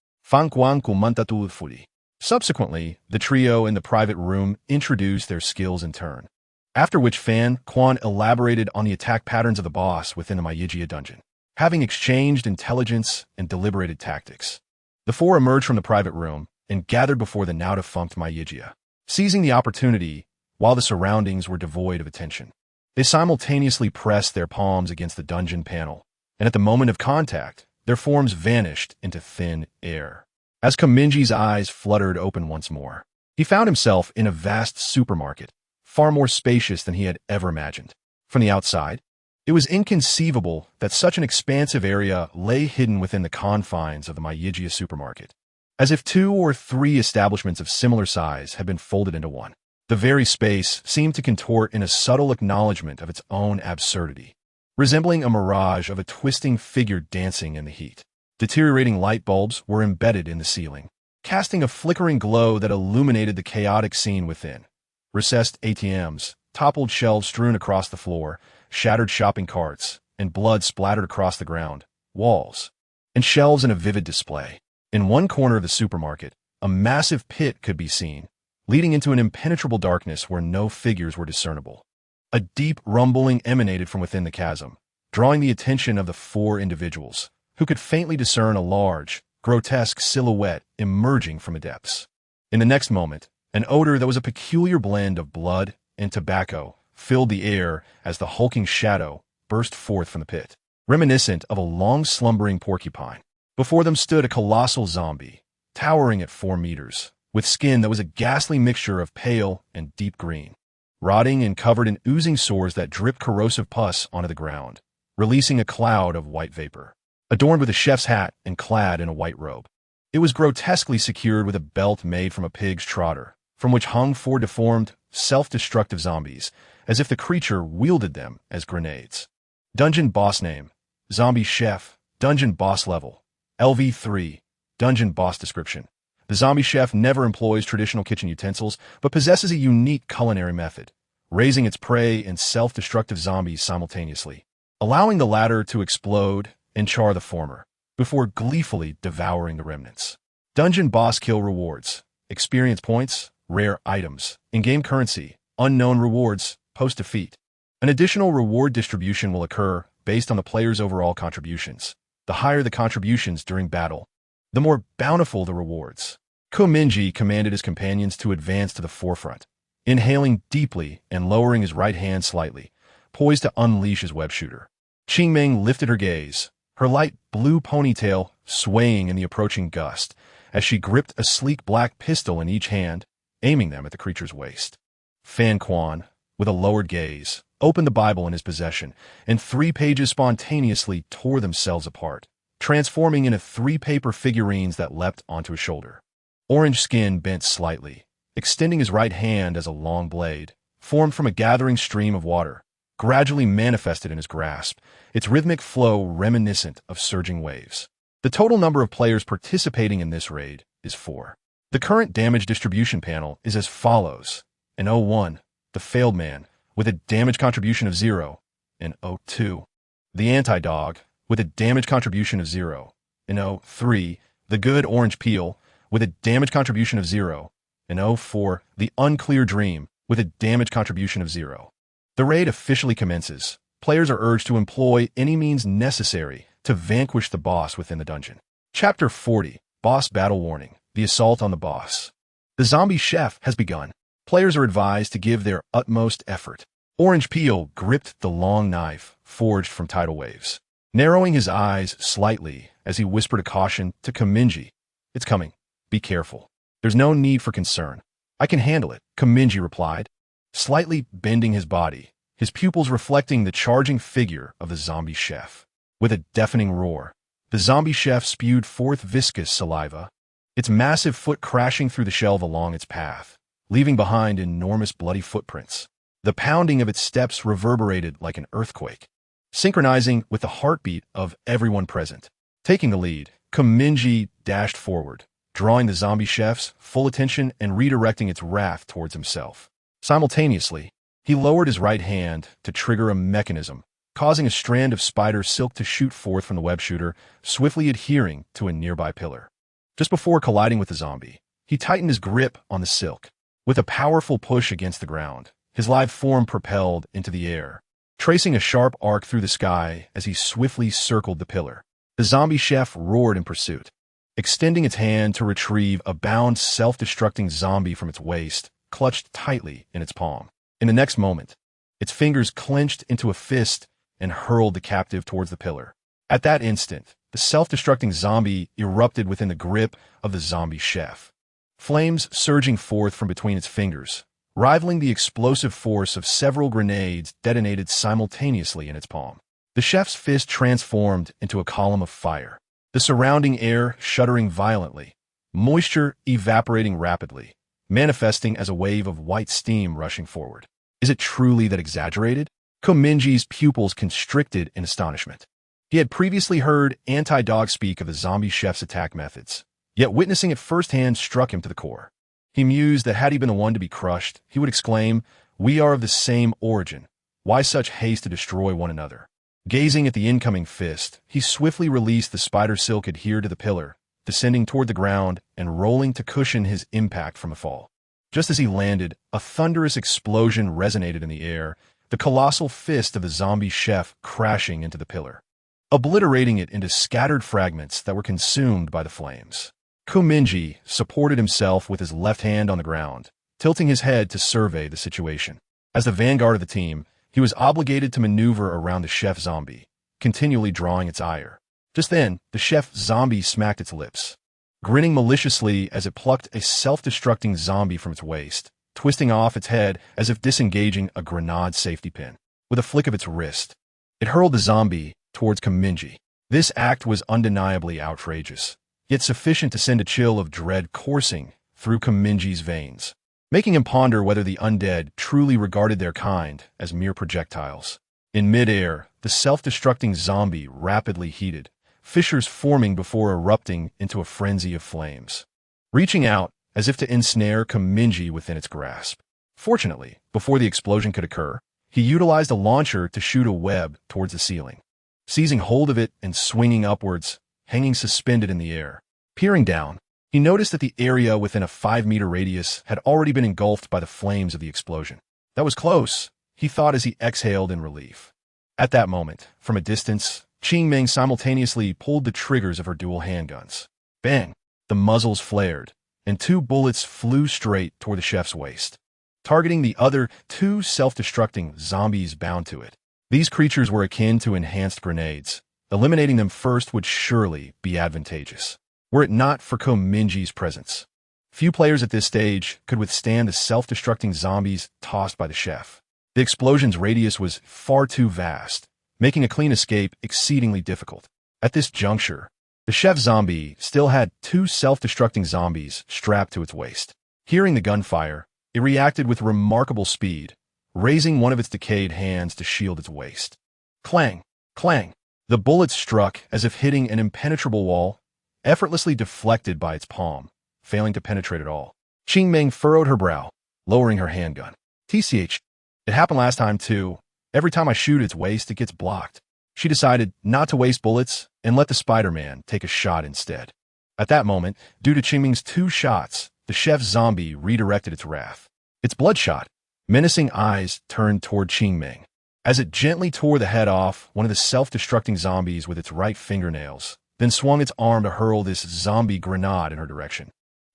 Subsequently, the trio in the private room introduced their skills in turn, after which Fan Quan elaborated on the attack patterns of the boss within the Mingye dungeon. Having exchanged intelligence and deliberated tactics, the four emerged from the private room and gathered before the now-defunct Mingye. Seizing the opportunity, while the surroundings were devoid of attention, they simultaneously pressed their palms against the dungeon panel, and at the moment of contact, their forms vanished into thin air. As Mingye's eyes fluttered open once more, he found himself in a vast supermarket, far more spacious than he had ever imagined. From the outside, it was inconceivable that such an expansive area lay hidden within the confines of the Mingye supermarket, as if 2 or 3 establishments of similar size had been folded into one. The very space seemed to contort in a subtle acknowledgement of its own absurdity, resembling a mirage of a twisting figure dancing in the heat. Deteriorating light bulbs were embedded in the ceiling, casting a flickering glow that illuminated the chaotic scene within. Recessed ATMs, toppled shelves strewn across the floor, shattered shopping carts, and blood splattered across the ground, walls, and shelves in a vivid display. In one corner of the supermarket, a massive pit could be seen, leading into an impenetrable darkness where no figures were discernible. A deep rumbling emanated from within the chasm, drawing the attention of the 4 individuals, who could faintly discern a large, grotesque silhouette emerging from the depths. In the next moment, an odor that was a peculiar blend of blood and tobacco filled the air as the hulking shadow burst forth from the pit, reminiscent of a long-slumbering porcupine. Before them stood a colossal zombie, towering at 4 meters, with skin that was a ghastly mixture of pale and deep green, rotting and covered in oozing sores that dripped corrosive pus onto the ground, releasing a cloud of white vapor. Adorned with a chef's hat and clad in a white robe, it was grotesquely secured with a belt made from a pig's trotter, from which hung 4 deformed, self-destructive zombies, as if the creature wielded them as grenades. Dungeon boss name: Zombie Chef. Dungeon boss level: LV3. Dungeon boss description: the zombie chef never employs traditional kitchen utensils, but possesses a unique culinary method, raising its prey and self-destructive zombies simultaneously, allowing the latter to explode and char the former, before gleefully devouring the remnants. Dungeon boss kill rewards: experience points, rare items, in-game currency, unknown rewards, post-defeat. An additional reward distribution will occur based on the player's overall contributions. The higher the contributions during battle, the more bountiful the rewards. Mingye commanded his companions to advance to the forefront, inhaling deeply and lowering his right hand slightly, poised to unleash his web shooter. Qingming lifted her gaze, her light blue ponytail swaying in the approaching gust, as she gripped a sleek black pistol in each hand, aiming them at the creature's waist. Fan Quan, with a lowered gaze, opened the Bible in his possession, and 3 pages spontaneously tore themselves apart, transforming into 3 paper figurines that leapt onto his shoulder. Orange Skin bent slightly, extending his right hand as a long blade, formed from a gathering stream of water, gradually manifested in his grasp, its rhythmic flow reminiscent of surging waves. The total number of players participating in this raid is 4. The current damage distribution panel is as follows: in 01, the Failed Man, with a damage contribution of 0, in 02, the Anti-Dog, with a damage contribution of 0, in 03, the Good Orange Peel, with a damage contribution of 0, in 04, the Unclear Dream, with a damage contribution of 0. The raid officially commences. Players are urged to employ any means necessary to vanquish the boss within the dungeon. Chapter 40, Boss Battle Warning: The Assault on the Boss. The zombie chef has begun. Players are advised to give their utmost effort. Orange Peel gripped the long knife forged from tidal waves, narrowing his eyes slightly as he whispered a caution to Mingye. "It's coming. Be careful. There's no need for concern. I can handle it," Mingye replied, slightly bending his body, his pupils reflecting the charging figure of the zombie chef. With a deafening roar, the zombie chef spewed forth viscous saliva, its massive foot crashing through the shelve along its path, leaving behind enormous bloody footprints. The pounding of its steps reverberated like an earthquake, synchronizing with the heartbeat of everyone present. Taking the lead, Mingye dashed forward, drawing the zombie chef's full attention and redirecting its wrath towards himself. Simultaneously, he lowered his right hand to trigger a mechanism, causing a strand of spider silk to shoot forth from the web shooter, swiftly adhering to a nearby pillar. Just before colliding with the zombie, he tightened his grip on the silk. With a powerful push against the ground, his live form propelled into the air, tracing a sharp arc through the sky as he swiftly circled the pillar. The zombie chef roared in pursuit, extending its hand to retrieve a bound, self-destructing zombie from its waist, clutched tightly in its palm. In the next moment, its fingers clenched into a fist and hurled the captive towards the pillar. At that instant, the self-destructing zombie erupted within the grip of the zombie chef, flames surging forth from between its fingers, rivaling the explosive force of several grenades detonated simultaneously in its palm. The chef's fist transformed into a column of fire, the surrounding air shuddering violently, moisture evaporating rapidly, manifesting as a wave of white steam rushing forward. Is it truly that exaggerated? Mingye's pupils constricted in astonishment. He had previously heard Anti-Dog speak of the zombie chef's attack methods, yet witnessing it firsthand struck him to the core. He mused that had he been the one to be crushed, he would exclaim, "We are of the same origin. Why such haste to destroy one another?" Gazing at the incoming fist, he swiftly released the spider silk adhered to the pillar, descending toward the ground and rolling to cushion his impact from a fall. Just as he landed, a thunderous explosion resonated in the air, the colossal fist of the zombie chef crashing into the pillar, obliterating it into scattered fragments that were consumed by the flames. Mingye supported himself with his left hand on the ground, tilting his head to survey the situation. As the vanguard of the team, he was obligated to maneuver around the chef zombie, continually drawing its ire. Just then, the chef zombie smacked its lips. grinning maliciously as it plucked a self-destructing zombie from its waist, twisting off its head as if disengaging a grenade safety pin. With a flick of its wrist, it hurled the zombie towards Mingye. This act was undeniably outrageous, yet sufficient to send a chill of dread coursing through Mingye's veins, making him ponder whether the undead truly regarded their kind as mere projectiles. In midair, the self-destructing zombie rapidly heated, fissures forming before erupting into a frenzy of flames, reaching out as if to ensnare Mingye within its grasp. Fortunately, before the explosion could occur, he utilized a launcher to shoot a web towards the ceiling, seizing hold of it and swinging upwards, hanging suspended in the air. Peering down, he noticed that the area within a 5-meter radius had already been engulfed by the flames of the explosion. That was close, he thought as he exhaled in relief. At that moment, from a distance, Qingming simultaneously pulled the triggers of her dual handguns. Bang! The muzzles flared, and 2 bullets flew straight toward the chef's waist, targeting the other 2 self-destructing zombies bound to it. These creatures were akin to enhanced grenades. Eliminating them first would surely be advantageous, were it not for Mingye's presence. Few players at this stage could withstand the self-destructing zombies tossed by the chef. The explosion's radius was far too vast, making a clean escape exceedingly difficult. At this juncture, the chef zombie still had 2 self-destructing zombies strapped to its waist. Hearing the gunfire, it reacted with remarkable speed, raising one of its decayed hands to shield its waist. Clang! Clang! The bullets struck as if hitting an impenetrable wall, effortlessly deflected by its palm, failing to penetrate at all. Qingming furrowed her brow, lowering her handgun. TCH. It happened last time too. Every time I shoot its waist, it gets blocked. She decided not to waste bullets and let the Spider-Man take a shot instead. At that moment, due to Qingming's 2 shots, the chef's zombie redirected its wrath. Its bloodshot, menacing eyes turned toward Qingming. As it gently tore the head off one of the self-destructing zombies with its right fingernails, then swung its arm to hurl this zombie grenade in her direction.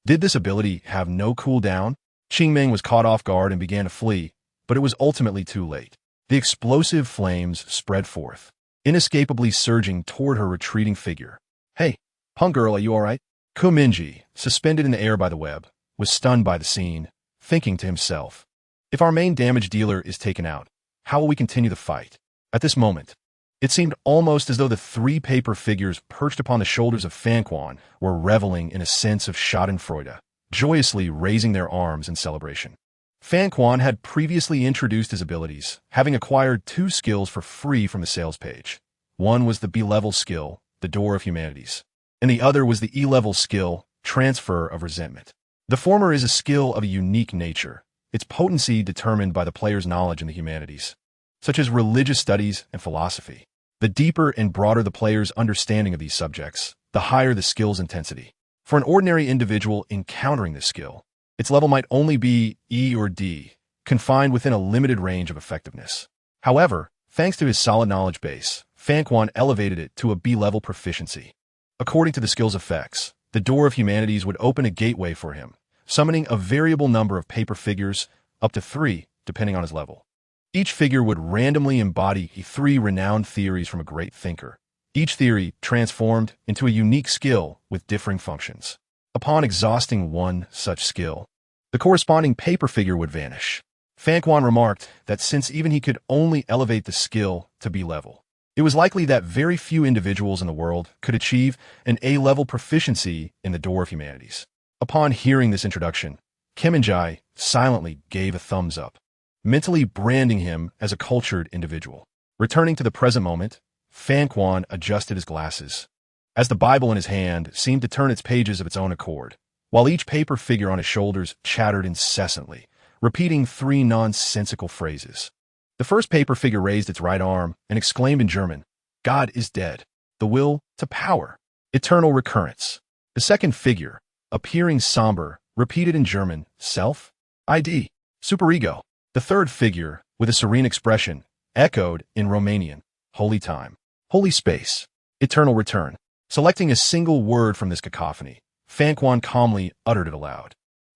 Did this ability have no cooldown? Qingming was caught off guard and began to flee, but it was ultimately too late. The explosive flames spread forth, inescapably surging toward her retreating figure. Hey, punk girl, are you all right? Mingye, suspended in the air by the web, was stunned by the scene, thinking to himself, if our main damage dealer is taken out, how will we continue the fight? At this moment, it seemed almost as though the 3 paper figures perched upon the shoulders of Fanquan were reveling in a sense of schadenfreude, joyously raising their arms in celebration. Fanquan had previously introduced his abilities, having acquired 2 skills for free from the sales page. One was the B-level skill, the Door of Humanities, and the other was the E-level skill, Transfer of Resentment. The former is a skill of a unique nature, its potency determined by the player's knowledge in the humanities, such as religious studies and philosophy. The deeper and broader the player's understanding of these subjects, the higher the skill's intensity. For an ordinary individual encountering this skill, its level might only be E or D, confined within a limited range of effectiveness. However, thanks to his solid knowledge base, Fanquan elevated it to a B-level proficiency. According to the skill's effects, the Door of Humanities would open a gateway for him, summoning a variable number of paper figures, up to 3, depending on his level. Each figure would randomly embody 3 renowned theories from a great thinker, each theory transformed into a unique skill with differing functions. Upon exhausting one such skill, the corresponding paper figure would vanish. Fanquan remarked that since even he could only elevate the skill to B-level, it was likely that very few individuals in the world could achieve an A-level proficiency in the Door of Humanities. Upon hearing this introduction, Mingye silently gave a thumbs up, mentally branding him as a cultured individual. Returning to the present moment, Fanquan adjusted his glasses, as the Bible in his hand seemed to turn its pages of its own accord, while each paper figure on his shoulders chattered incessantly, repeating 3 nonsensical phrases. The first paper figure raised its right arm and exclaimed in German, God is dead. The will to power. Eternal recurrence. The second figure, appearing somber, repeated in German, self, ID, superego. The third figure, with a serene expression, echoed in Romanian, holy time, holy space, eternal return. Selecting a single word from this cacophony, Fanquan calmly uttered it aloud.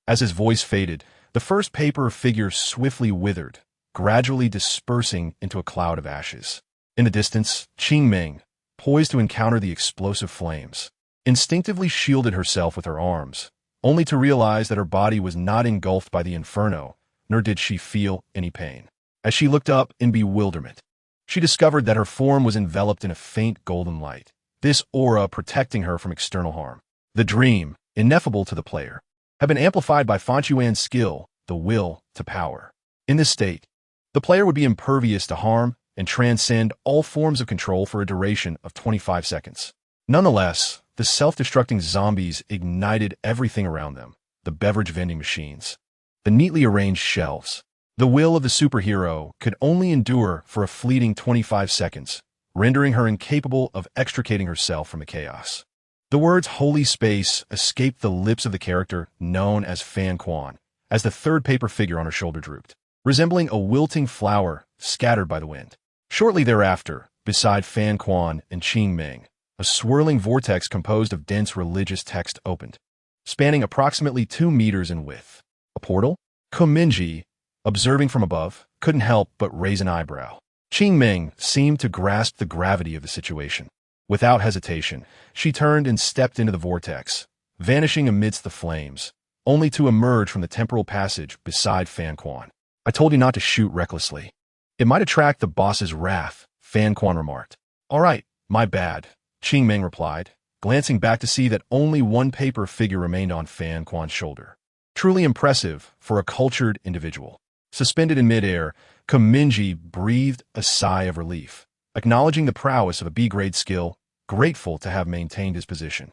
As his voice faded, the first paper figure swiftly withered, gradually dispersing into a cloud of ashes. In the distance, Qingming, poised to encounter the explosive flames, instinctively shielded herself with her arms, only to realize that her body was not engulfed by the inferno, nor did she feel any pain. As she looked up in bewilderment, she discovered that her form was enveloped in a faint golden light, this aura protecting her from external harm. The dream, ineffable to the player, had been amplified by Fanchuan's skill, the will to power. In this state, the player would be impervious to harm and transcend all forms of control for a duration of 25 seconds. Nonetheless, the self-destructing zombies ignited everything around them: the beverage vending machines, the neatly arranged shelves. The will of the superhero could only endure for a fleeting 25 seconds, rendering her incapable of extricating herself from the chaos. The words "holy space" escaped the lips of the character known as Fan Quan, as the third paper figure on her shoulder drooped, resembling a wilting flower scattered by the wind. Shortly thereafter, beside Fan Quan and Qing Ming, a swirling vortex composed of dense religious text opened, spanning approximately 2 meters in width. A portal? Mingye, observing from above, couldn't help but raise an eyebrow. Qing Ming seemed to grasp the gravity of the situation. Without hesitation, she turned and stepped into the vortex, vanishing amidst the flames, only to emerge from the temporal passage beside Fan Quan. "I told you not to shoot recklessly. It might attract the boss's wrath," Fan Quan remarked. "All right, my bad," Qing Ming replied, glancing back to see that only one paper figure remained on Fan Quan's shoulder. Truly impressive for a cultured individual. Suspended in midair, Mingye breathed a sigh of relief, acknowledging the prowess of a B-grade skill, grateful to have maintained his position.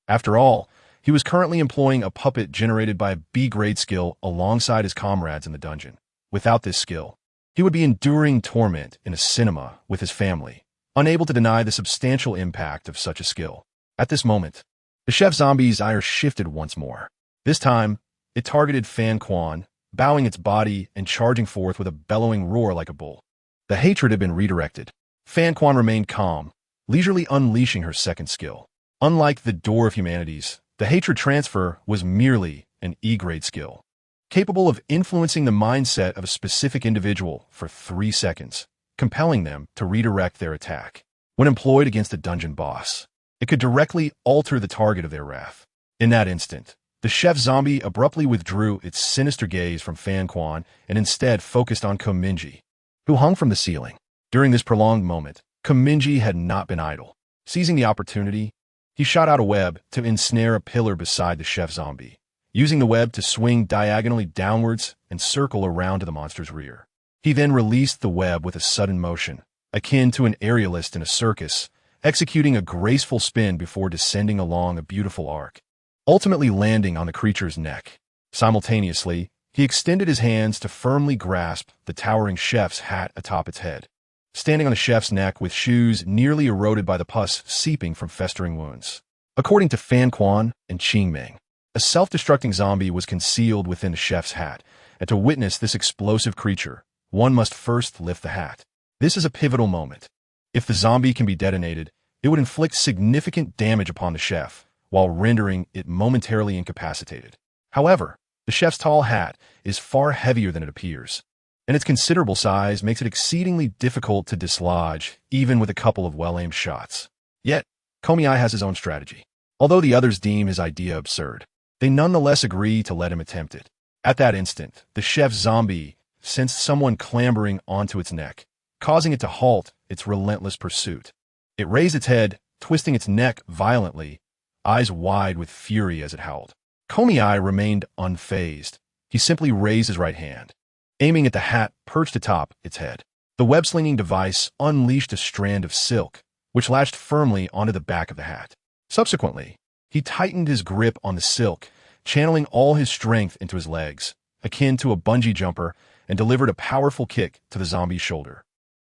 After all, he was currently employing a puppet generated by a B-grade skill alongside his comrades in the dungeon. Without this skill, he would be enduring torment in a cinema with his family, unable to deny the substantial impact of such a skill. At this moment, the chef zombie's ire shifted once more. This time, it targeted Fan Quan, bowing its body and charging forth with a bellowing roar like a bull. The hatred had been redirected. Fan Quan remained calm, leisurely unleashing her second skill. Unlike the Door of Humanities, the hatred transfer was merely an E-grade skill, capable of influencing the mindset of a specific individual for 3 seconds, compelling them to redirect their attack. When employed against a dungeon boss, it could directly alter the target of their wrath. In that instant, the chef zombie abruptly withdrew its sinister gaze from Fan Quan and instead focused on Mingye, who hung from the ceiling. During this prolonged moment, Mingye had not been idle. Seizing the opportunity, he shot out a web to ensnare a pillar beside the chef zombie, using the web to swing diagonally downwards and circle around to the monster's rear. He then released the web with a sudden motion, akin to an aerialist in a circus, executing a graceful spin before descending along a beautiful arc, ultimately landing on the creature's neck. Simultaneously, he extended his hands to firmly grasp the towering chef's hat atop its head, standing on the chef's neck with shoes nearly eroded by the pus seeping from festering wounds. According to Fan Quan and Qing Ming, a self-destructing zombie was concealed within the chef's hat, and to witness this explosive creature, one must first lift the hat. This is a pivotal moment. If the zombie can be detonated, it would inflict significant damage upon the chef, while rendering it momentarily incapacitated. However, the chef's tall hat is far heavier than it appears, and its considerable size makes it exceedingly difficult to dislodge, even with a couple of well-aimed shots. Yet, Komiai has his own strategy. Although the others deem his idea absurd, they nonetheless agree to let him attempt it. At that instant, the chef zombie sensed someone clambering onto its neck, causing it to halt its relentless pursuit. It raised its head, twisting its neck violently, eyes wide with fury as it howled. Komiai remained unfazed. He simply raised his right hand, aiming at the hat perched atop its head. The web-slinging device unleashed a strand of silk, which latched firmly onto the back of the hat. Subsequently, he tightened his grip on the silk, channeling all his strength into his legs, akin to a bungee jumper, and delivered a powerful kick to the zombie's shoulder,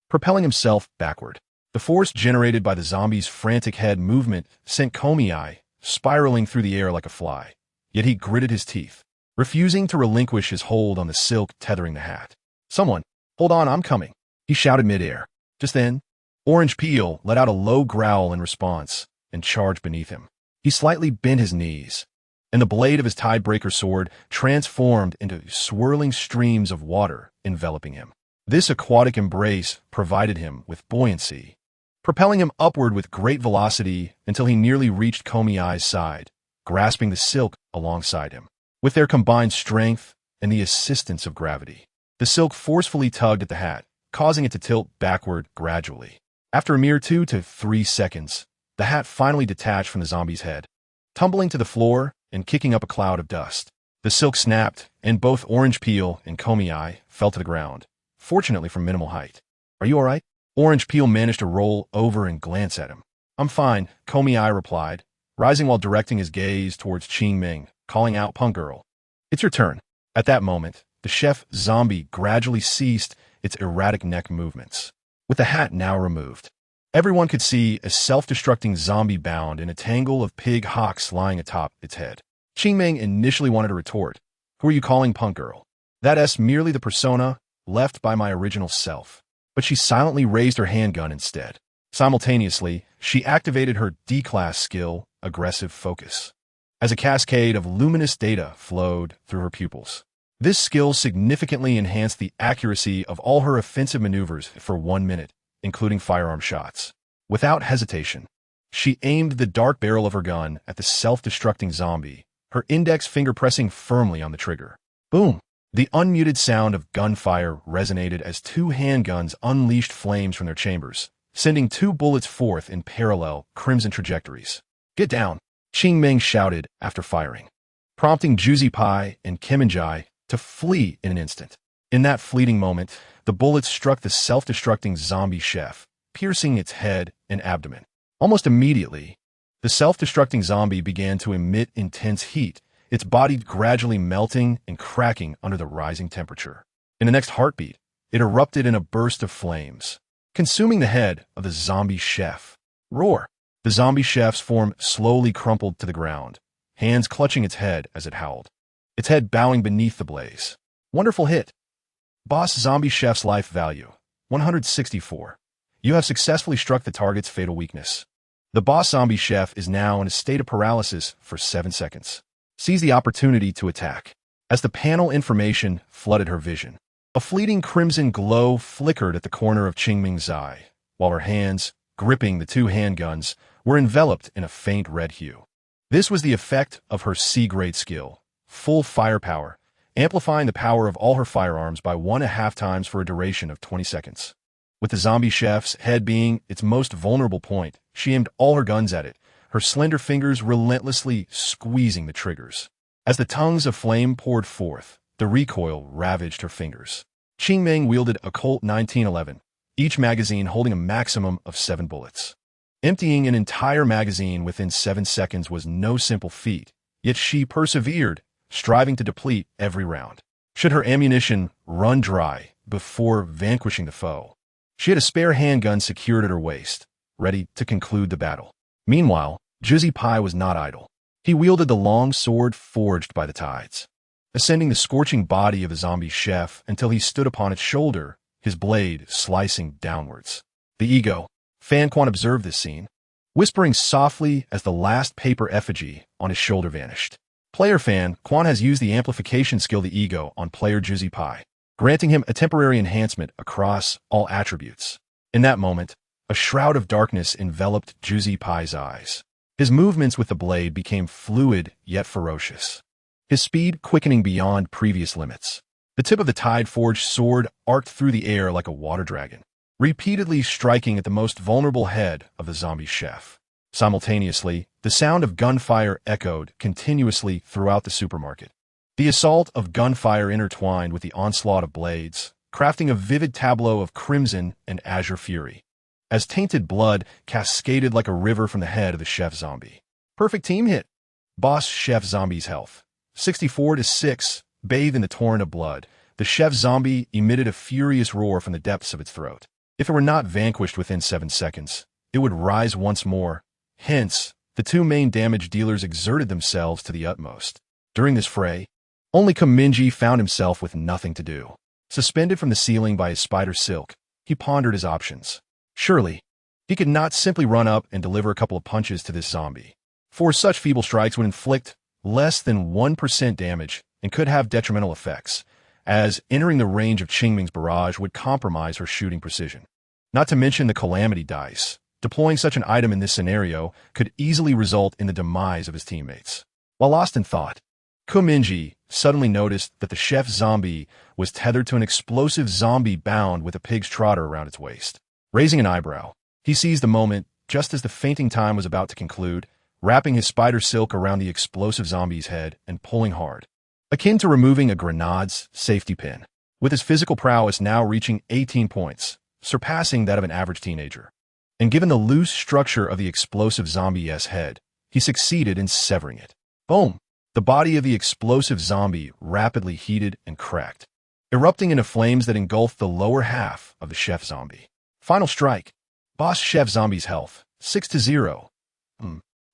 propelling himself backward. The force generated by the zombie's frantic head movement sent Komiai spiraling through the air like a fly, yet he gritted his teeth, refusing to relinquish his hold on the silk tethering the hat. "Someone, hold on, I'm coming," he shouted midair. Just then, Orange Peel let out a low growl in response and charged beneath him. He slightly bent his knees, and the blade of his Tidebreaker sword transformed into swirling streams of water enveloping him. This aquatic embrace provided him with buoyancy, propelling him upward with great velocity until he nearly reached Komiai's side, grasping the silk alongside him. With their combined strength and the assistance of gravity, the silk forcefully tugged at the hat, causing it to tilt backward gradually. After a mere 2 to 3 seconds, the hat finally detached from the zombie's head, tumbling to the floor and kicking up a cloud of dust. The silk snapped, and both Orange Peel and Komiai fell to the ground, fortunately from minimal height. "Are you all right?" Orange Peel managed to roll over and glance at him. "I'm fine," Komiai replied, rising while directing his gaze towards Qingming, calling out, "Punk girl, it's your turn." At that moment, the chef zombie gradually ceased its erratic neck movements. With the hat now removed, everyone could see a self-destructing zombie bound in a tangle of pig hocks lying atop its head. Qingming initially wanted to retort, "Who are you calling punk girl? That's merely the persona left by my original self." But she silently raised her handgun instead. Simultaneously, she activated her D-class skill, Aggressive Focus, as a cascade of luminous data flowed through her pupils. This skill significantly enhanced the accuracy of all her offensive maneuvers for 1 minute, including firearm shots. Without hesitation, she aimed the dark barrel of her gun at the self-destructing zombie, her index finger pressing firmly on the trigger. Boom! The unmuted sound of gunfire resonated as 2 handguns unleashed flames from their chambers, sending 2 bullets forth in parallel, crimson trajectories. "Get down!" Qingming shouted after firing, prompting Juicy Pie and Kiminjai to flee in an instant. In that fleeting moment, the bullets struck the self-destructing zombie chef, piercing its head and abdomen. Almost immediately, the self-destructing zombie began to emit intense heat, its body gradually melting and cracking under the rising temperature. In the next heartbeat, it erupted in a burst of flames, consuming the head of the zombie chef. Roar! The zombie chef's form slowly crumpled to the ground, hands clutching its head as it howled, its head bowing beneath the blaze. Wonderful hit. Boss Zombie Chef's life value, 164. You have successfully struck the target's fatal weakness. The boss zombie chef is now in a state of paralysis for 7 seconds. Seize the opportunity to attack. As the panel information flooded her vision, a fleeting crimson glow flickered at the corner of Qingming's eye, while her hands, gripping the 2 handguns, were enveloped in a faint red hue. This was the effect of her C-grade skill, full firepower, amplifying the power of all her firearms by 1.5 times for a duration of 20 seconds. With the zombie chef's head being its most vulnerable point, she aimed all her guns at it, her slender fingers relentlessly squeezing the triggers. As the tongues of flame poured forth, the recoil ravaged her fingers. Qingming wielded a Colt 1911, each magazine holding a maximum of 7 bullets. Emptying an entire magazine within 7 seconds was no simple feat, yet she persevered, striving to deplete every round. Should her ammunition run dry before vanquishing the foe, she had a spare handgun secured at her waist, ready to conclude the battle. Meanwhile, Juicy Pie was not idle. He wielded the long sword forged by the tides, ascending the scorching body of the zombie chef until he stood upon its shoulder, his blade slicing downwards. The ego. Fan Quan observed this scene, whispering softly as the last paper effigy on his shoulder vanished. Player Fan Quan has used the amplification skill the ego on player Juicy Pie, granting him a temporary enhancement across all attributes. In that moment, a shroud of darkness enveloped Juicy Pie's eyes. His movements with the blade became fluid yet ferocious, his speed quickening beyond previous limits. The tip of the tide-forged sword arced through the air like a water dragon, repeatedly striking at the most vulnerable head of the zombie chef. Simultaneously, the sound of gunfire echoed continuously throughout the supermarket. The assault of gunfire intertwined with the onslaught of blades, crafting a vivid tableau of crimson and azure fury, as tainted blood cascaded like a river from the head of the chef zombie. Perfect team hit. Boss Chef Zombie's health, 64 to 6, bathed in the torrent of blood. The chef zombie emitted a furious roar from the depths of its throat. If it were not vanquished within 7 seconds, it would rise once more. Hence, the 2 main damage dealers exerted themselves to the utmost. During this fray, only Mingye found himself with nothing to do. Suspended from the ceiling by his spider silk, he pondered his options. Surely, he could not simply run up and deliver a couple of punches to this zombie, for such feeble strikes would inflict less than 1% damage and could have detrimental effects, as entering the range of Qingming's barrage would compromise her shooting precision. Not to mention the calamity dice, Deploying such an item in this scenario could easily result in the demise of his teammates. While lost in thought, Mingye suddenly noticed that the chef zombie was tethered to an explosive zombie bound with a pig's trotter around its waist. Raising an eyebrow, he seized the moment just as the fainting time was about to conclude, wrapping his spider silk around the explosive zombie's head and pulling hard, akin to removing a grenade's safety pin. With his physical prowess now reaching 18 points, surpassing that of an average teenager. And given the loose structure of the explosive zombie's head, he succeeded in severing it. Boom! The body of the explosive zombie rapidly heated and cracked, erupting into flames that engulfed the lower half of the chef zombie. Final strike. Boss chef zombie's health, 6-0.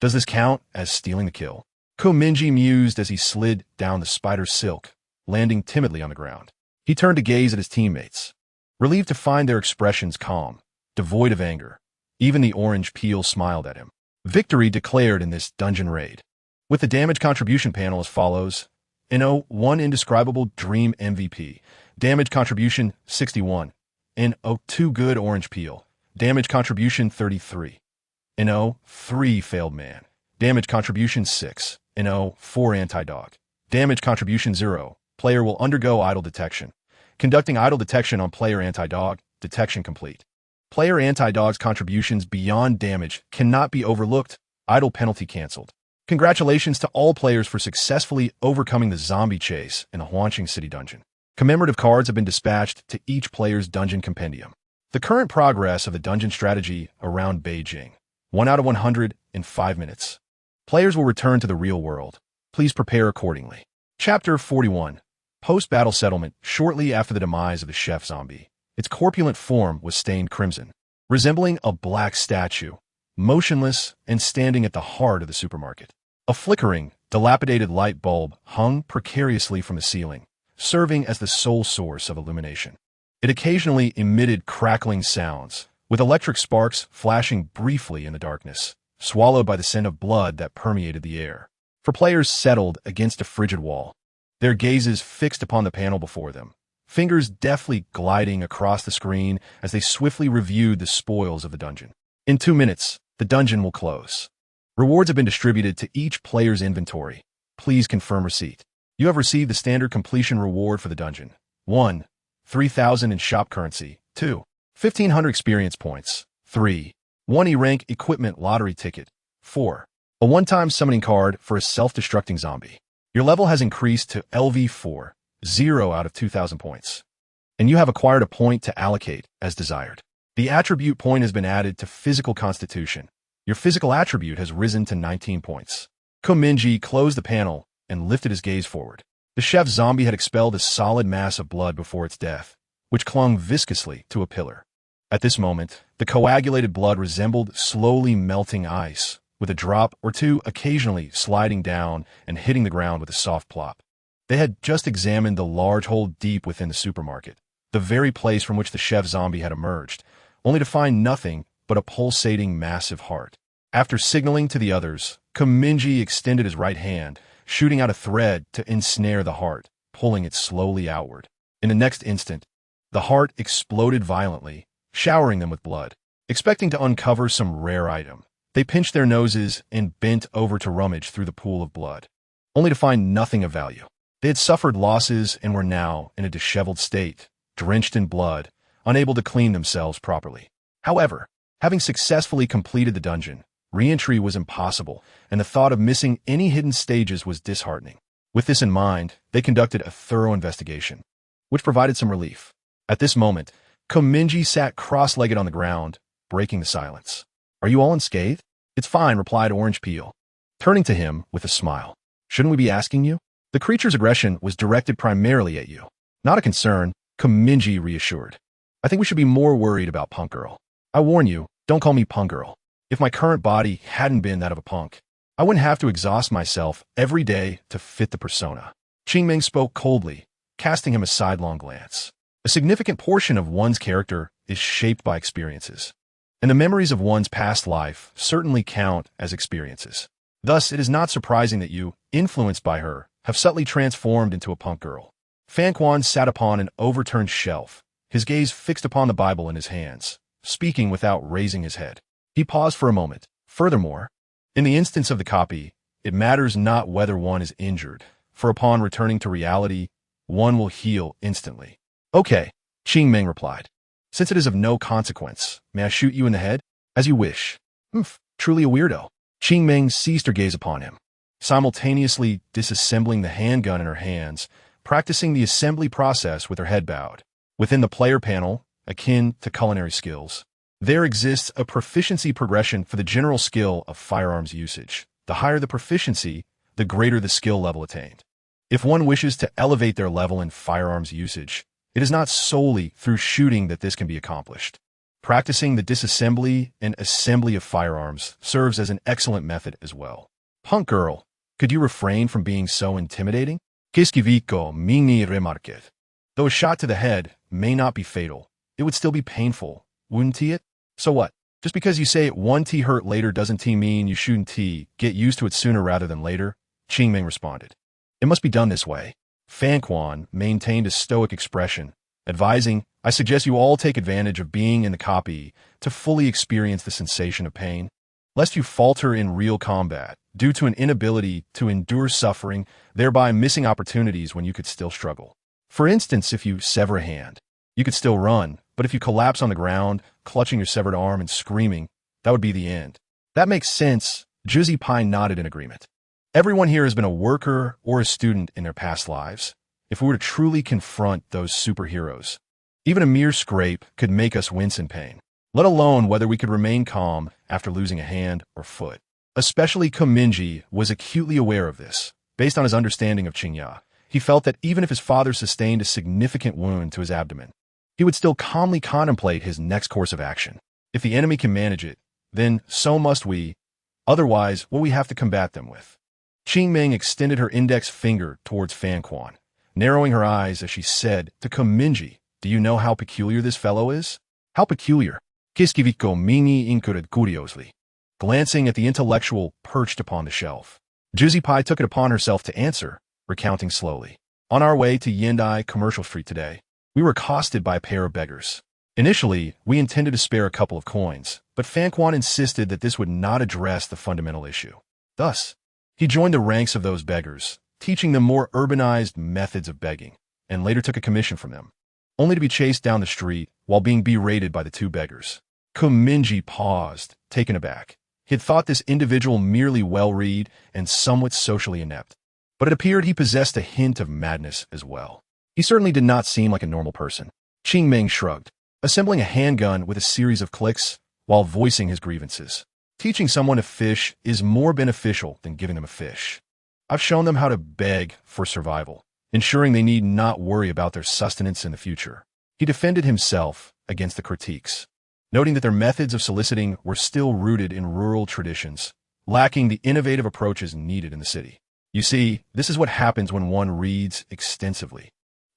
Does this count as stealing the kill? Mingye mused as he slid down the spider's silk, landing timidly on the ground. He turned to gaze at his teammates, relieved to find their expressions calm, devoid of anger. Even the orange peel smiled at him. Victory declared in this dungeon raid. With the damage contribution panel as follows: NO 1 Indescribable Dream MVP. Damage contribution 61. NO 2 Good Orange Peel. Damage contribution 33. NO 3 Failed Man. Damage contribution 6. NO 4 Anti-Dog. Damage contribution 0. Player will undergo idle detection. Conducting idle detection on player anti-dog. Detection complete. Player anti-dog's contributions beyond damage cannot be overlooked. Idle penalty cancelled. Congratulations to all players for successfully overcoming the zombie chase in the Huanqing City dungeon. Commemorative cards have been dispatched to each player's dungeon compendium. The current progress of the dungeon strategy around Beijing. 1 out of 100 in 5 minutes. Players will return to the real world. Please prepare accordingly. Chapter 41. Post-battle settlement. Shortly after the demise of the chef zombie, its corpulent form was stained crimson, resembling a black statue, motionless and standing at the heart of the supermarket. A flickering, dilapidated light bulb hung precariously from the ceiling, serving as the sole source of illumination. It occasionally emitted crackling sounds, with electric sparks flashing briefly in the darkness, swallowed by the scent of blood that permeated the air. For players settled against a frigid wall, their gazes fixed upon the panel before them, fingers deftly gliding across the screen as they swiftly reviewed the spoils of the dungeon. In 2 minutes, the dungeon will close. Rewards have been distributed to each player's inventory. Please confirm receipt. You have received the standard completion reward for the dungeon. 1. 3,000 in shop currency. 2. 1,500 experience points. 3. 1 E-rank equipment lottery ticket. 4. A one-time summoning card for a self-destructing zombie. Your level has increased to LV4, 0 out of 2,000 points. And you have acquired a point to allocate as desired. The attribute point has been added to physical constitution. Your physical attribute has risen to 19 points. Mingye closed the panel and lifted his gaze forward. The chef zombie had expelled a solid mass of blood before its death, which clung viscously to a pillar. At this moment, the coagulated blood resembled slowly melting ice, with a drop or two occasionally sliding down and hitting the ground with a soft plop. They had just examined the large hole deep within the supermarket, the very place from which the chef zombie had emerged, only to find nothing but a pulsating massive heart. After signaling to the others, Mingye extended his right hand, shooting out a thread to ensnare the heart, pulling it slowly outward. In the next instant, the heart exploded violently, showering them with blood. Expecting to uncover some rare item, they pinched their noses and bent over to rummage through the pool of blood, only to find nothing of value. They had suffered losses and were now in a disheveled state, drenched in blood, unable to clean themselves properly. However, having successfully completed the dungeon, re-entry was impossible, and the thought of missing any hidden stages was disheartening. With this in mind, they conducted a thorough investigation, which provided some relief. At this moment, Mingye sat cross-legged on the ground, breaking the silence. "Are you all unscathed?" "It's fine," replied Orange Peel, turning to him with a smile. "Shouldn't we be asking you?" "The creature's aggression was directed primarily at you." "Not a concern," Mingye reassured. "I think we should be more worried about Punk Girl. I warn you, don't call me Punk Girl. If my current body hadn't been that of a punk, I wouldn't have to exhaust myself every day to fit the persona." Qingming spoke coldly, casting him a sidelong glance. A significant portion of one's character is shaped by experiences, and the memories of one's past life certainly count as experiences. Thus, it is not surprising that you, influenced by her, have subtly transformed into a punk girl. Fan Quan sat upon an overturned shelf, his gaze fixed upon the Bible in his hands, speaking without raising his head. He paused for a moment. Furthermore, in the instance of the copy, it matters not whether one is injured, for upon returning to reality, one will heal instantly. Okay, Qing Ming replied. Since it is of no consequence, may I shoot you in the head? As you wish. Truly a weirdo. Qing Ming ceased her gaze upon him, simultaneously disassembling the handgun in her hands, practicing the assembly process with her head bowed. Within the player panel, akin to culinary skills, there exists a proficiency progression for the general skill of firearms usage. The higher the proficiency, the greater the skill level attained. If one wishes to elevate their level in firearms usage, it is not solely through shooting that this can be accomplished. Practicing the disassembly and assembly of firearms serves as an excellent method as well. Punk girl, could you refrain from being so intimidating? Kiskivico Mingye remarqued. Though a shot to the head may not be fatal, it would still be painful, wouldn't it? So what? Just because you say it one T hurt later doesn't T mean you shouldn't T get used to it sooner rather than later? Qing Ming responded. It must be done this way. Fan Quan maintained a stoic expression, advising, I suggest you all take advantage of being in the copy to fully experience the sensation of pain, lest you falter in real combat due to an inability to endure suffering, thereby missing opportunities when you could still struggle. For instance, if you sever a hand, you could still run, but if you collapse on the ground, clutching your severed arm and screaming, that would be the end. That makes sense. Juzi Pai nodded in agreement. Everyone here has been a worker or a student in their past lives. If we were to truly confront those superheroes, even a mere scrape could make us wince in pain, let alone whether we could remain calm after losing a hand or foot. Especially Mingye was acutely aware of this. Based on his understanding of Qingya, he felt that even if his father sustained a significant wound to his abdomen, he would still calmly contemplate his next course of action. If the enemy can manage it, then so must we. Otherwise, what we have to combat them with. Qing Ming extended her index finger towards Fan Quan, narrowing her eyes as she said to Mingye, do you know how peculiar this fellow is? How peculiar? Kiskiviko Mingye inquired curiously, glancing at the intellectual perched upon the shelf. Juzi Pai took it upon herself to answer, recounting slowly. On our way to Yendai Commercial Street today, we were accosted by a pair of beggars. Initially, we intended to spare a couple of coins, but Fan Quan insisted that this would not address the fundamental issue. Thus, he joined the ranks of those beggars, teaching them more urbanized methods of begging, and later took a commission from them, only to be chased down the street while being berated by the two beggars. Mingye paused, taken aback. He had thought this individual merely well-read and somewhat socially inept, but it appeared he possessed a hint of madness as well. He certainly did not seem like a normal person. Qing Ming shrugged, assembling a handgun with a series of clicks while voicing his grievances. Teaching someone to fish is more beneficial than giving them a fish. I've shown them how to beg for survival, ensuring they need not worry about their sustenance in the future. He defended himself against the critiques, noting that their methods of soliciting were still rooted in rural traditions, lacking the innovative approaches needed in the city. You see, this is what happens when one reads extensively.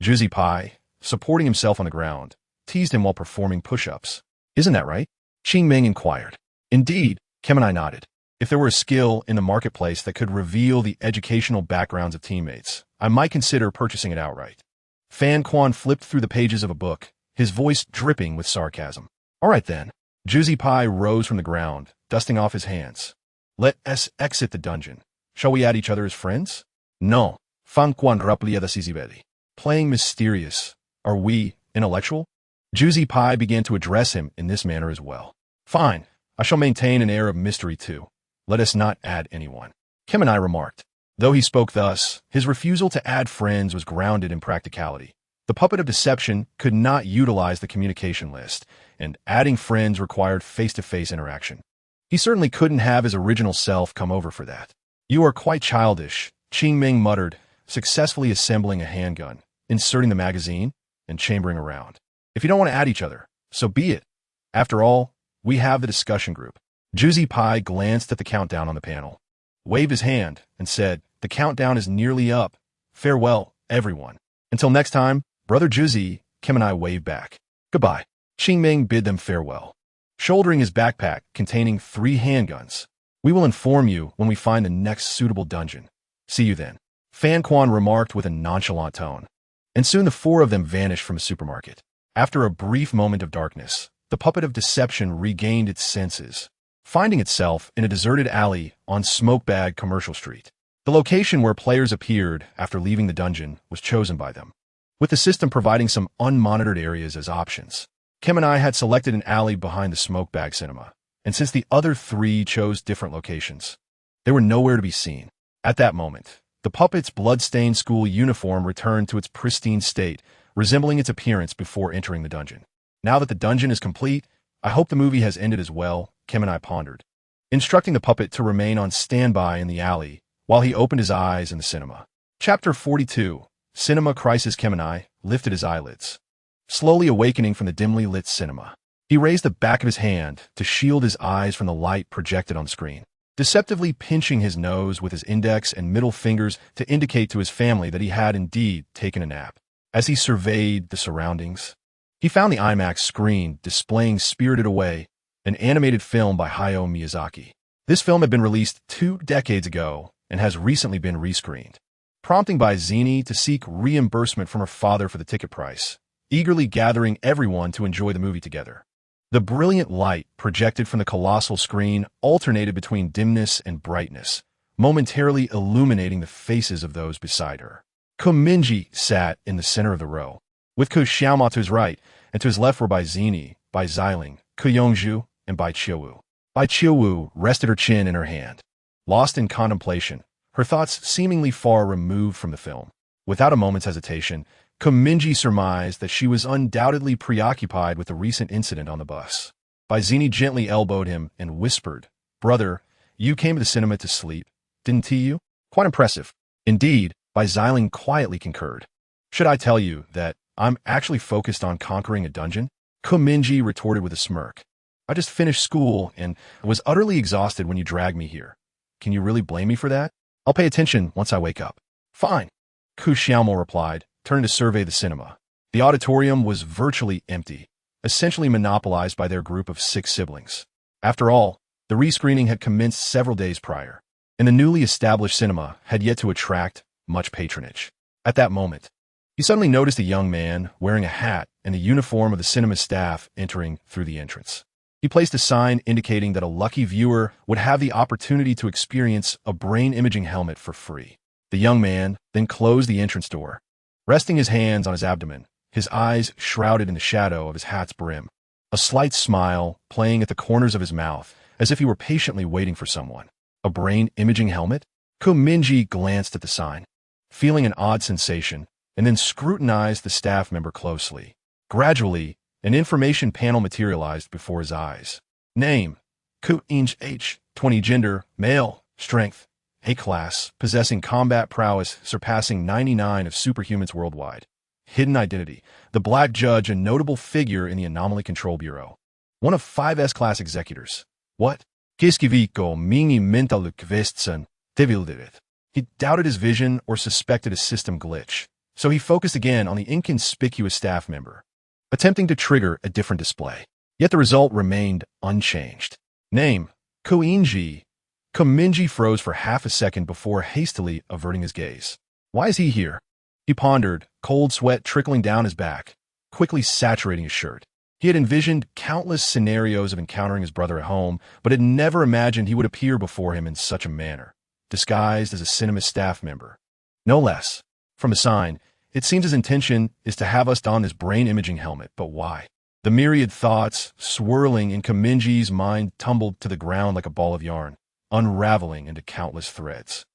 Juzi Pai, supporting himself on the ground, teased him while performing push-ups. Isn't that right? Qing Ming inquired. Indeed, Kim and I nodded. If there were a skill in the marketplace that could reveal the educational backgrounds of teammates, I might consider purchasing it outright. Fan Quan flipped through the pages of a book, his voice dripping with sarcasm. All right then. Juzi Pai rose from the ground, dusting off his hands. Let us exit the dungeon. Shall we add each other as friends? No. Fan Quan raplia da Sizibedi. Playing mysterious. Are we intellectual? Juzi Pai began to address him in this manner as well. Fine. I shall maintain an air of mystery too. Let us not add anyone. Kim and I remarked. Though he spoke thus, his refusal to add friends was grounded in practicality. The puppet of deception could not utilize the communication list, and adding friends required face-to-face interaction. He certainly couldn't have his original self come over for that. You are quite childish, Qing Ming muttered, successfully assembling a handgun, inserting the magazine, and chambering around. If you don't want to add each other, so be it. After all, we have the discussion group. Juzi Pai glanced at the countdown on the panel, waved his hand, and said, the countdown is nearly up. Farewell, everyone. Until next time, Brother Juzi, Kim and I waved back. Goodbye. Qing Ming bid them farewell, shouldering his backpack containing 3 handguns. We will inform you when we find the next suitable dungeon. See you then. Fan Quan remarked with a nonchalant tone. And soon the 4 of them vanished from a supermarket. After a brief moment of darkness, the puppet of deception regained its senses, finding itself in a deserted alley on Smokebag Commercial Street. The location where players appeared after leaving the dungeon was chosen by them, with the system providing some unmonitored areas as options. Kim and I had selected an alley behind the Smokebag Cinema, and since the other three chose different locations, they were nowhere to be seen. At that moment, the puppet's blood-stained school uniform returned to its pristine state, resembling its appearance before entering the dungeon. Now that the dungeon is complete, I hope the movie has ended as well, Kim and I pondered, instructing the puppet to remain on standby in the alley while he opened his eyes in the cinema. Chapter 42. Cinema Crisis. Kim and I lifted his eyelids, slowly awakening from the dimly lit cinema. He raised the back of his hand to shield his eyes from the light projected on the screen, deceptively pinching his nose with his index and middle fingers to indicate to his family that he had indeed taken a nap. As he surveyed the surroundings, he found the IMAX screen displaying Spirited Away, an animated film by Hayao Miyazaki. This film had been released 2 decades ago and has recently been rescreened, prompting by Zini to seek reimbursement from her father for the ticket price, eagerly gathering everyone to enjoy the movie together. The brilliant light projected from the colossal screen alternated between dimness and brightness, momentarily illuminating the faces of those beside her. Mingye sat in the center of the row, with Xiaomao to his right, and to his left were Bai Zini, Bai Xiling, Yongzhu, and Bai Qiuwu. Bai Qiuwu rested her chin in her hand, lost in contemplation, her thoughts seemingly far removed from the film. Without a moment's hesitation, Mingye surmised that she was undoubtedly preoccupied with the recent incident on the bus. Bai Zini gently elbowed him and whispered, "Brother, you came to the cinema to sleep, didn't you?" "Quite impressive." "Indeed," Bai Xiling quietly concurred. "Should I tell you that I'm actually focused on conquering a dungeon?" Mingye retorted with a smirk. "I just finished school and was utterly exhausted when you dragged me here. Can you really blame me for that? I'll pay attention once I wake up." "Fine," Xiaomao replied, turning to survey the cinema. The auditorium was virtually empty, essentially monopolized by their group of 6 siblings. After all, the rescreening had commenced several days prior, and the newly established cinema had yet to attract much patronage. At that moment, he suddenly noticed a young man wearing a hat and the uniform of the cinema staff entering through the entrance. He placed a sign indicating that a lucky viewer would have the opportunity to experience a brain imaging helmet for free. The young man then closed the entrance door, resting his hands on his abdomen, his eyes shrouded in the shadow of his hat's brim, a slight smile playing at the corners of his mouth as if he were patiently waiting for someone. A brain imaging helmet? Mingye glanced at the sign, feeling an odd sensation, and then scrutinized the staff member closely. Gradually, an information panel materialized before his eyes. Name: Inch H, 20, gender, male, strength, A class, possessing combat prowess surpassing 99 of superhumans worldwide. Hidden identity: the Black Judge, a notable figure in the Anomaly Control Bureau. One of 5 S-class executors. What? Kiskiviko Mingye mental kvestsen devildirit. He doubted his vision or suspected a system glitch, so he focused again on the inconspicuous staff member, attempting to trigger a different display. Yet the result remained unchanged. Name: Koinji. Mingye froze for half a second before hastily averting his gaze. Why is he here? He pondered, cold sweat trickling down his back, quickly saturating his shirt. He had envisioned countless scenarios of encountering his brother at home, but had never imagined he would appear before him in such a manner, disguised as a cinema staff member. No less. From the sign, it seems his intention is to have us don this brain imaging helmet, but why? The myriad thoughts swirling in Mingye's mind tumbled to the ground like a ball of yarn, unraveling into countless threads.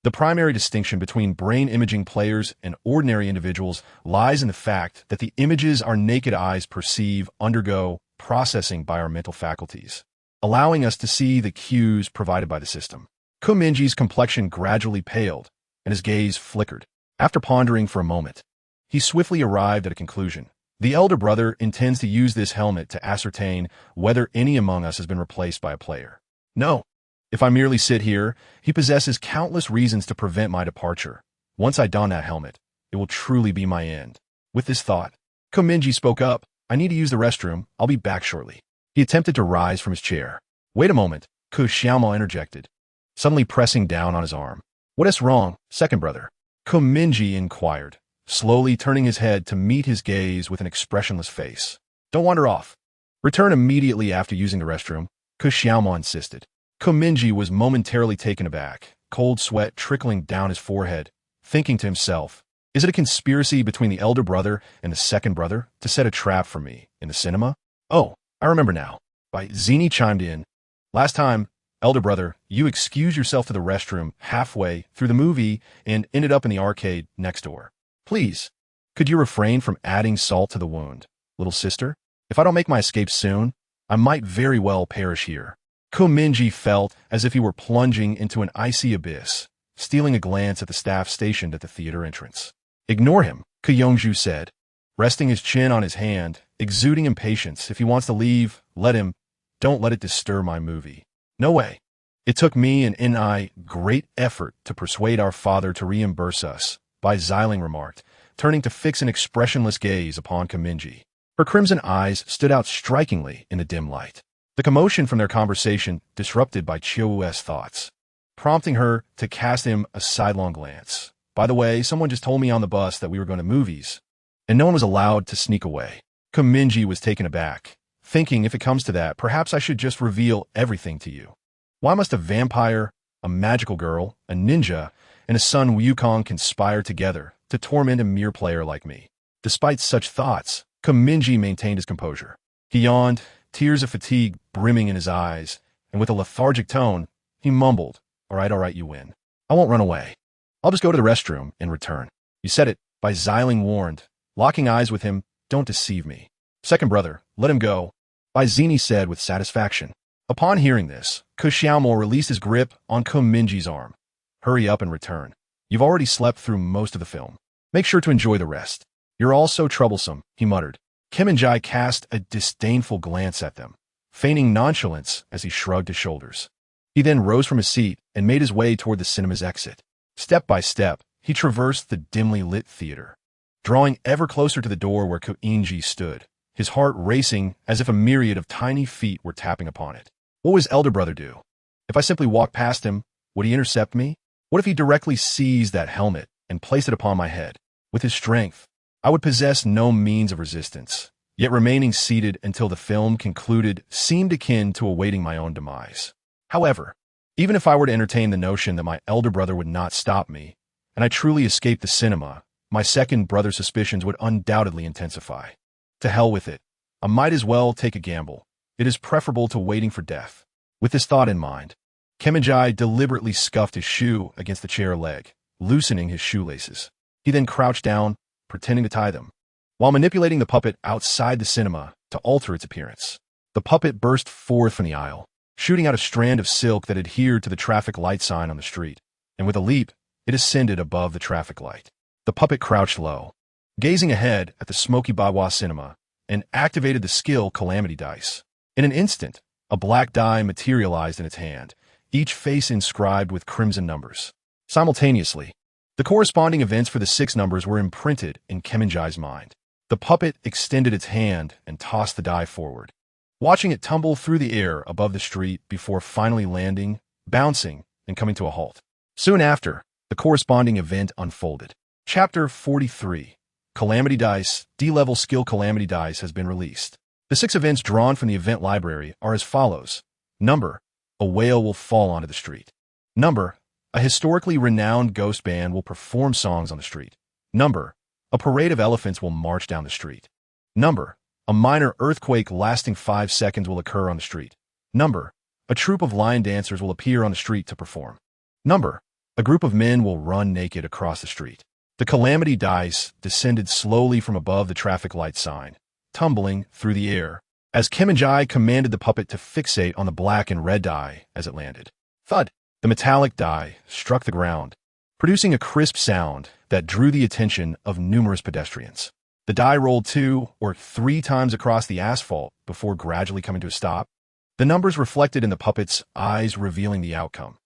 The primary distinction between brain imaging players and ordinary individuals lies in the fact that the images our naked eyes perceive undergo processing by our mental faculties, allowing us to see the cues provided by the system. Mingye's complexion gradually paled, and his gaze flickered. After pondering for a moment, he swiftly arrived at a conclusion. The elder brother intends to use this helmet to ascertain whether any among us has been replaced by a player. No. If I merely sit here, he possesses countless reasons to prevent my departure. Once I don that helmet, it will truly be my end. With this thought, Mingye spoke up. "I need to use the restroom. I'll be back shortly." He attempted to rise from his chair. "Wait a moment," Xiaomao interjected, suddenly pressing down on his arm. "What is wrong, second brother?" Mingye inquired, slowly turning his head to meet his gaze with an expressionless face. "Don't wander off. Return immediately after using the restroom. Xiaomo insisted. Mingye was momentarily taken aback, cold sweat trickling down his forehead, thinking to himself, is it a conspiracy between the elder brother and the second brother to set a trap for me in the cinema? Oh, I remember now. Zini chimed in. Last time, elder brother, you excused yourself to the restroom halfway through the movie and ended up in the arcade next door. Please, could you refrain from adding salt to the wound, little sister? If I don't make my escape soon, I might very well perish here. Mingye felt as if he were plunging into an icy abyss, stealing a glance at the staff stationed at the theater entrance. Ignore him, Yongju said, resting his chin on his hand, exuding impatience. If he wants to leave, let him. Don't let it disturb my movie. No way. It took me and N.I. great effort to persuade our father to reimburse us, Xiling remarked, turning to fix an expressionless gaze upon Mingye. Her crimson eyes stood out strikingly in the dim light. The commotion from their conversation disrupted Chiu's thoughts, prompting her to cast him a sidelong glance. By the way, someone just told me on the bus that we were going to movies, and no one was allowed to sneak away. Mingye was taken aback, thinking if it comes to that, perhaps I should just reveal everything to you. Why must a vampire, a magical girl, a ninja, and a Sun Wukong conspire together to torment a mere player like me? Despite such thoughts, Mingye maintained his composure. He yawned, tears of fatigue brimming in his eyes, and with a lethargic tone, he mumbled, all right, you win. I won't run away. I'll just go to the restroom and return. You said it, Xiling warned, locking eyes with him. Don't deceive me. Second brother, let him go, Zini said with satisfaction. Upon hearing this, Xiaomo released his grip on Mingye's arm. Hurry up and return. You've already slept through most of the film. Make sure to enjoy the rest. You're all so troublesome, he muttered. Mingye cast a disdainful glance at them, feigning nonchalance as he shrugged his shoulders. He then rose from his seat and made his way toward the cinema's exit. Step by step, he traversed the dimly lit theater, drawing ever closer to the door where Mingye stood, his heart racing as if a myriad of tiny feet were tapping upon it. What would his elder brother do? If I simply walked past him, would he intercept me? What if he directly seized that helmet and placed it upon my head? With his strength, I would possess no means of resistance, yet remaining seated until the film concluded seemed akin to awaiting my own demise. However, even if I were to entertain the notion that my elder brother would not stop me, and I truly escaped the cinema, my second brother's suspicions would undoubtedly intensify. To hell with it. I might as well take a gamble. It is preferable to waiting for death. With this thought in mind, Mingye deliberately scuffed his shoe against the chair leg, loosening his shoelaces. He then crouched down, pretending to tie them, while manipulating the puppet outside the cinema to alter its appearance. The puppet burst forth from the aisle, shooting out a strand of silk that adhered to the traffic light sign on the street, and with a leap, it ascended above the traffic light. The puppet crouched low, gazing ahead at the smoky Baiwa cinema, and activated the skill Calamity dice. In an instant, a black die materialized in its hand, each face inscribed with crimson numbers. Simultaneously, the corresponding events for the 6 numbers were imprinted in Mingye's mind. The puppet extended its hand and tossed the die forward, watching it tumble through the air above the street before finally landing, bouncing, and coming to a halt. Soon after, the corresponding event unfolded. Chapter 43, Calamity Dice, D-Level Skill Calamity Dice has been released. The 6 events drawn from the event library are as follows. Number, a whale will fall onto the street. Number, a historically renowned ghost band will perform songs on the street. Number, a parade of elephants will march down the street. Number, a minor earthquake lasting 5 seconds will occur on the street. Number, a troupe of lion dancers will appear on the street to perform. Number, a group of men will run naked across the street. The Calamity Dice descended slowly from above the traffic light sign, tumbling through the air, as Mingye commanded the puppet to fixate on the black and red die as it landed. Thud! The metallic die struck the ground, producing a crisp sound that drew the attention of numerous pedestrians. The die rolled 2 or 3 times across the asphalt before gradually coming to a stop, the numbers reflected in the puppet's eyes revealing the outcome.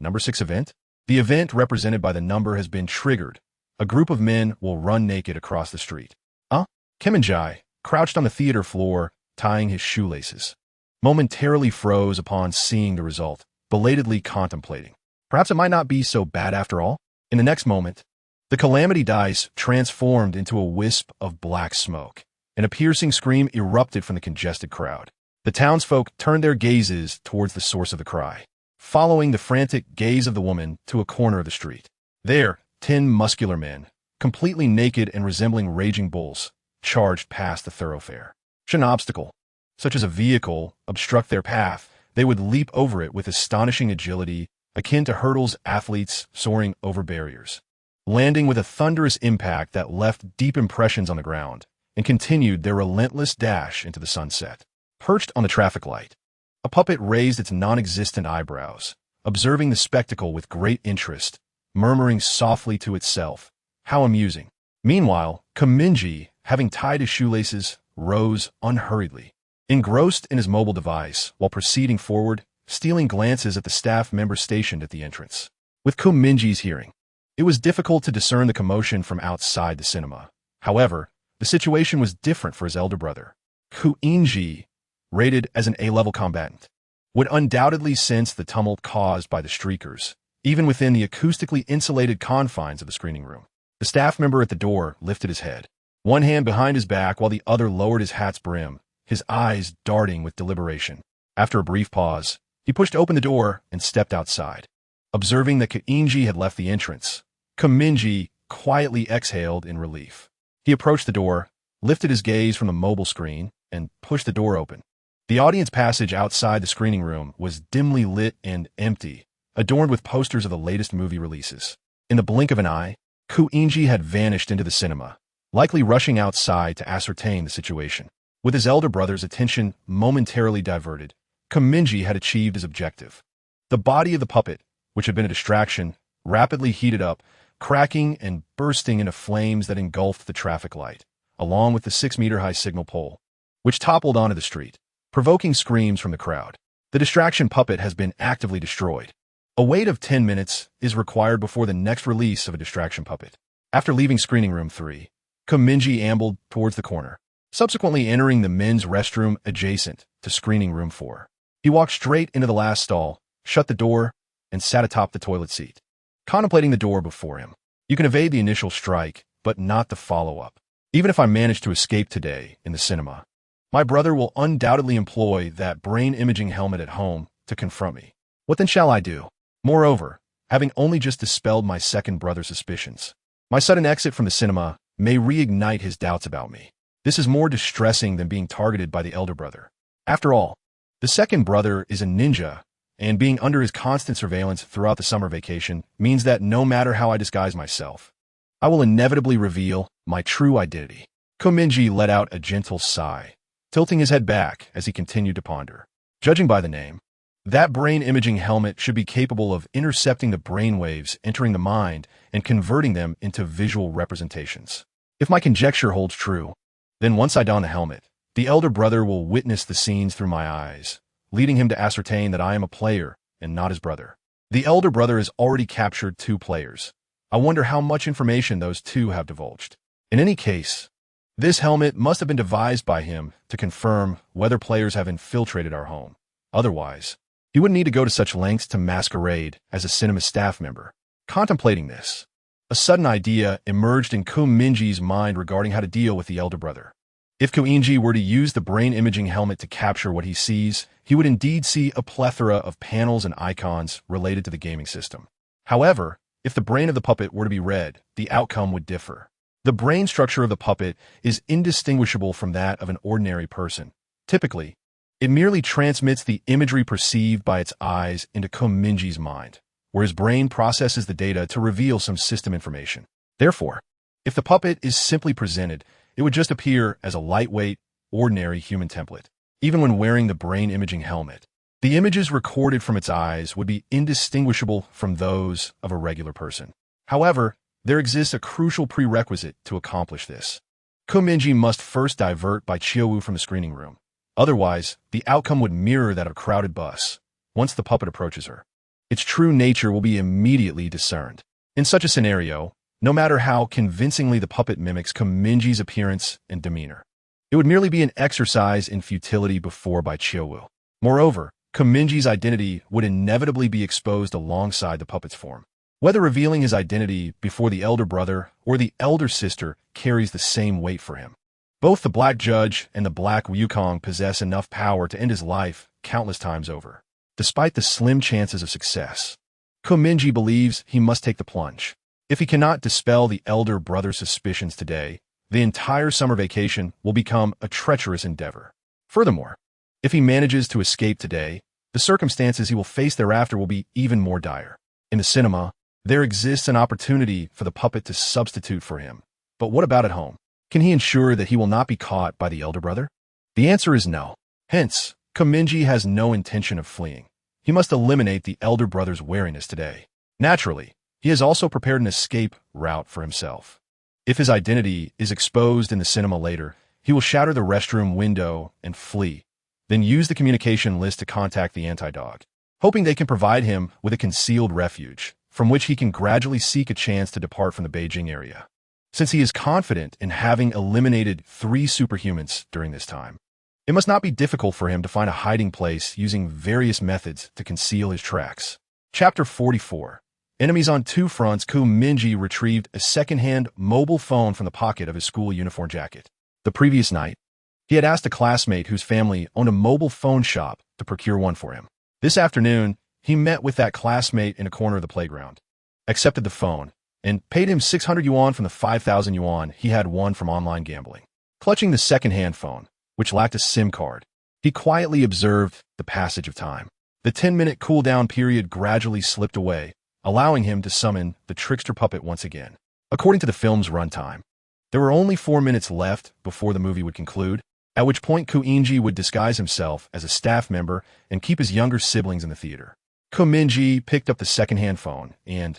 Number 6 event? The event represented by the number has been triggered. A group of men will run naked across the street. Mingye, crouched on the theater floor, tying his shoelaces, momentarily froze upon seeing the result, belatedly contemplating. Perhaps it might not be so bad after all. In the next moment, the Calamity Dice transformed into a wisp of black smoke, and a piercing scream erupted from the congested crowd. The townsfolk turned their gazes towards the source of the cry, following the frantic gaze of the woman to a corner of the street. There, 10 muscular men, completely naked and resembling raging bulls, charged past the thoroughfare. Should an obstacle, such as a vehicle, obstruct their path, they would leap over it with astonishing agility, akin to hurdles athletes soaring over barriers, landing with a thunderous impact that left deep impressions on the ground, and continued their relentless dash into the sunset. Perched on the traffic light, a puppet raised its non-existent eyebrows, observing the spectacle with great interest, murmuring softly to itself, "How amusing." Meanwhile, Mingye, having tied his shoelaces, rose unhurriedly, engrossed in his mobile device while proceeding forward, stealing glances at the staff members stationed at the entrance. With Mingye's hearing, it was difficult to discern the commotion from outside the cinema. However, the situation was different for his elder brother. Mingye, rated as an A-level combatant, would undoubtedly sense the tumult caused by the streakers, even within the acoustically insulated confines of the screening room. The staff member at the door lifted his head, one hand behind his back while the other lowered his hat's brim, his eyes darting with deliberation. After a brief pause, he pushed open the door and stepped outside. Observing that Mingye had left the entrance, Mingye quietly exhaled in relief. He approached the door, lifted his gaze from the mobile screen, and pushed the door open. The audience passage outside the screening room was dimly lit and empty, adorned with posters of the latest movie releases. In the blink of an eye, Mingye had vanished into the cinema, likely rushing outside to ascertain the situation. With his elder brother's attention momentarily diverted, Mingye had achieved his objective. The body of the puppet, which had been a distraction, rapidly heated up, cracking and bursting into flames that engulfed the traffic light, along with the 6-meter-high signal pole, which toppled onto the street, provoking screams from the crowd. The distraction puppet has been actively destroyed. A wait of 10 minutes is required before the next release of a distraction puppet. After leaving screening room 3, Mingye ambled towards the corner, subsequently entering the men's restroom adjacent to screening room 4. He walked straight into the last stall, shut the door, and sat atop the toilet seat, contemplating the door before him. You can evade the initial strike, but not the follow-up. Even if I manage to escape today in the cinema, my brother will undoubtedly employ that brain-imaging helmet at home to confront me. What then shall I do? Moreover, having only just dispelled my second brother's suspicions, my sudden exit from the cinema may reignite his doubts about me. This is more distressing than being targeted by the elder brother. After all, the second brother is a ninja, and being under his constant surveillance throughout the summer vacation means that no matter how I disguise myself, I will inevitably reveal my true identity. Mingye let out a gentle sigh, tilting his head back as he continued to ponder. Judging by the name, that brain-imaging helmet should be capable of intercepting the brainwaves entering the mind and converting them into visual representations. If my conjecture holds true, then once I don the helmet, the elder brother will witness the scenes through my eyes, leading him to ascertain that I am a player and not his brother. The elder brother has already captured 2 players. I wonder how much information those 2 have divulged. In any case, this helmet must have been devised by him to confirm whether players have infiltrated our home. Otherwise, he wouldn't need to go to such lengths to masquerade as a cinema staff member. Contemplating this, a sudden idea emerged in Mingye's mind regarding how to deal with the elder brother. If Mingye were to use the brain-imaging helmet to capture what he sees, he would indeed see a plethora of panels and icons related to the gaming system. However, if the brain of the puppet were to be read, the outcome would differ. The brain structure of the puppet is indistinguishable from that of an ordinary person. Typically, it merely transmits the imagery perceived by its eyes into Mingye's mind, where his brain processes the data to reveal some system information. Therefore, if the puppet is simply presented, it would just appear as a lightweight, ordinary human template. Even when wearing the brain-imaging helmet, the images recorded from its eyes would be indistinguishable from those of a regular person. However, there exists a crucial prerequisite to accomplish this. Mingye must first divert Bai Qiuwu from the screening room. Otherwise, the outcome would mirror that of a crowded bus. Once the puppet approaches her, its true nature will be immediately discerned. In such a scenario, no matter how convincingly the puppet mimics Mingye's appearance and demeanor, it would merely be an exercise in futility before Bai Qiuwu. Moreover, Mingye's identity would inevitably be exposed alongside the puppet's form. Whether revealing his identity before the elder brother or the elder sister carries the same weight for him. Both the Black Judge and the Black Wukong possess enough power to end his life countless times over. Despite the slim chances of success, Mingye believes he must take the plunge. If he cannot dispel the elder brother's suspicions today, the entire summer vacation will become a treacherous endeavor. Furthermore, if he manages to escape today, the circumstances he will face thereafter will be even more dire. In the cinema, there exists an opportunity for the puppet to substitute for him. But what about at home? Can he ensure that he will not be caught by the elder brother? The answer is no. Hence, Mingye has no intention of fleeing. He must eliminate the elder brother's wariness today. Naturally, he has also prepared an escape route for himself. If his identity is exposed in the cinema later, he will shatter the restroom window and flee, then use the communication list to contact the anti-dog, hoping they can provide him with a concealed refuge, from which he can gradually seek a chance to depart from the Beijing area. Since he is confident in having eliminated 3 superhumans during this time, it must not be difficult for him to find a hiding place using various methods to conceal his tracks. Chapter 44. Enemies on 2 fronts. Mingye retrieved a second-hand mobile phone from the pocket of his school uniform jacket. The previous night, he had asked a classmate whose family owned a mobile phone shop to procure one for him. This afternoon, he met with that classmate in a corner of the playground, accepted the phone, and paid him 600 yuan from the 5,000 yuan he had won from online gambling. Clutching the second-hand phone, which lacked a SIM card, he quietly observed the passage of time. The 10-minute cool-down period gradually slipped away, allowing him to summon the trickster puppet once again. According to the film's runtime, there were only 4 minutes left before the movie would conclude, at which point Mingye would disguise himself as a staff member and keep his younger siblings in the theater. Mingye picked up the second-hand phone and,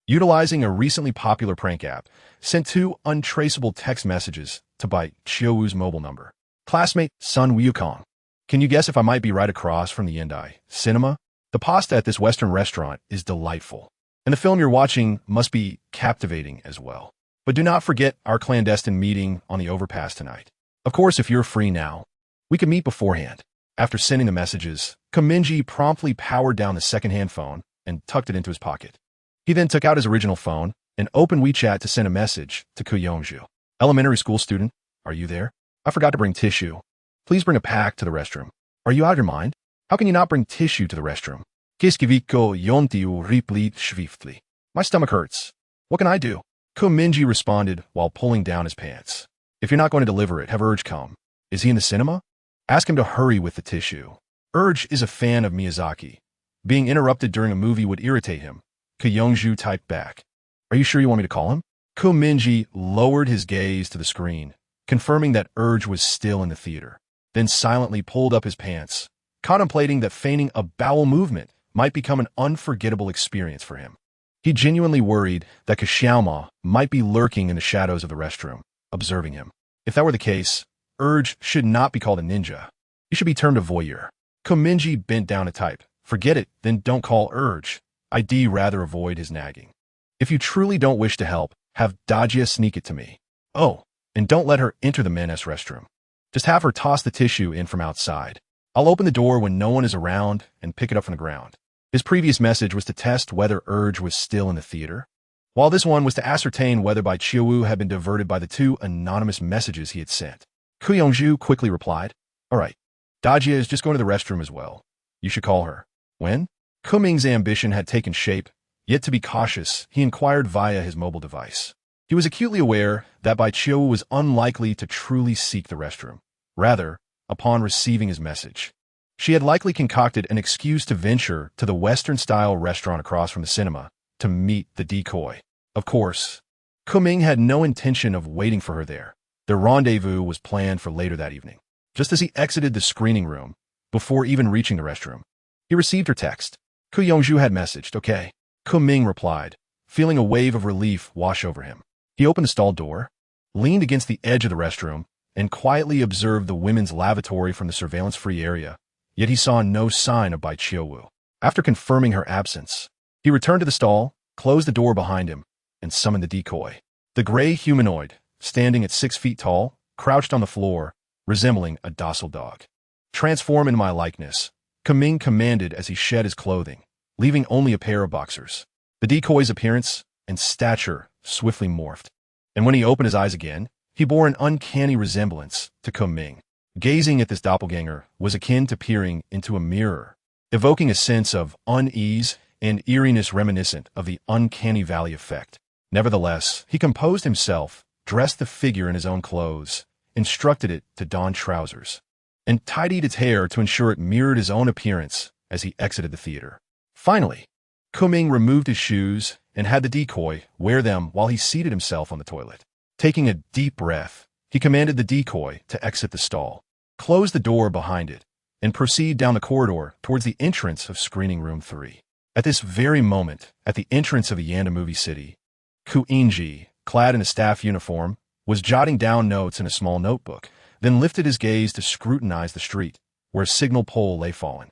utilizing a recently popular prank app, sent 2 untraceable text messages to Bai Qiuwu's mobile number. Classmate, Sun Wukong. Can you guess if I might be right across from the Yendai cinema? The pasta at this Western restaurant is delightful, and the film you're watching must be captivating as well. But do not forget our clandestine meeting on the overpass tonight. Of course, if you're free now, we can meet beforehand. After sending the messages, Mingye promptly powered down the second-hand phone and tucked it into his pocket. He then took out his original phone and opened WeChat to send a message to Yongju. Elementary school student, are you there? I forgot to bring tissue. Please bring a pack to the restroom. Are you out of your mind? How can you not bring tissue to the restroom? My stomach hurts. What can I do? Mingye responded while pulling down his pants. If you're not going to deliver it, have Urge come. Is he in the cinema? Ask him to hurry with the tissue. Urge is a fan of Miyazaki. Being interrupted during a movie would irritate him. Yongju typed back. Are you sure you want me to call him? Mingye lowered his gaze to the screen, confirming that Urge was still in the theater, then silently pulled up his pants, contemplating that feigning a bowel movement might become an unforgettable experience for him. He genuinely worried that Xiaoma might be lurking in the shadows of the restroom, observing him. If that were the case, Urge should not be called a ninja. He should be termed a voyeur. Mingye bent down to type. Forget it, then don't call Urge. I'd rather avoid his nagging. If you truly don't wish to help, have Dajia sneak it to me. Oh, and don't let her enter the men's restroom. Just have her toss the tissue in from outside. I'll open the door when no one is around and pick it up from the ground. His previous message was to test whether Urge was still in the theater, while this one was to ascertain whether Bai Qiuwu had been diverted by the 2 anonymous messages he had sent. Yongju quickly replied, all right, Dajia is just going to the restroom as well. You should call her. When? Ming's ambition had taken shape, yet to be cautious, he inquired via his mobile device. He was acutely aware that Bai Qiuwu was unlikely to truly seek the restroom. Rather, upon receiving his message, she had likely concocted an excuse to venture to the Western-style restaurant across from the cinema to meet the decoy. Of course, Ming had no intention of waiting for her there. Their rendezvous was planned for later that evening. Just as he exited the screening room, before even reaching the restroom, he received her text. Yongju had messaged, okay. Ming replied, feeling a wave of relief wash over him. He opened the stall door, leaned against the edge of the restroom, and quietly observed the women's lavatory from the surveillance-free area, yet he saw no sign of Bai Qiuwu. After confirming her absence, he returned to the stall, closed the door behind him, and summoned the decoy. The gray humanoid, standing at 6 feet tall, crouched on the floor, resembling a docile dog. Transform into my likeness, Ming commanded as he shed his clothing, leaving only a pair of boxers. The decoy's appearance and stature swiftly morphed, and when he opened his eyes again, He bore an uncanny resemblance to Kuming. Gazing at this doppelganger was akin to peering into a mirror, evoking a sense of unease and eeriness reminiscent of the uncanny valley effect. Nevertheless, he composed himself, dressed the figure in his own clothes, instructed it to don trousers, and tidied its hair to ensure it mirrored his own appearance as he exited the theater. Finally, Kuming removed his shoes and had the decoy wear them while he seated himself on the toilet. Taking a deep breath, he commanded the decoy to exit the stall, close the door behind it, and proceed down the corridor towards the entrance of Screening Room 3. At this very moment, at the entrance of the Yanda Movie City, Mingye, clad in a staff uniform, was jotting down notes in a small notebook, then lifted his gaze to scrutinize the street, where a signal pole lay fallen.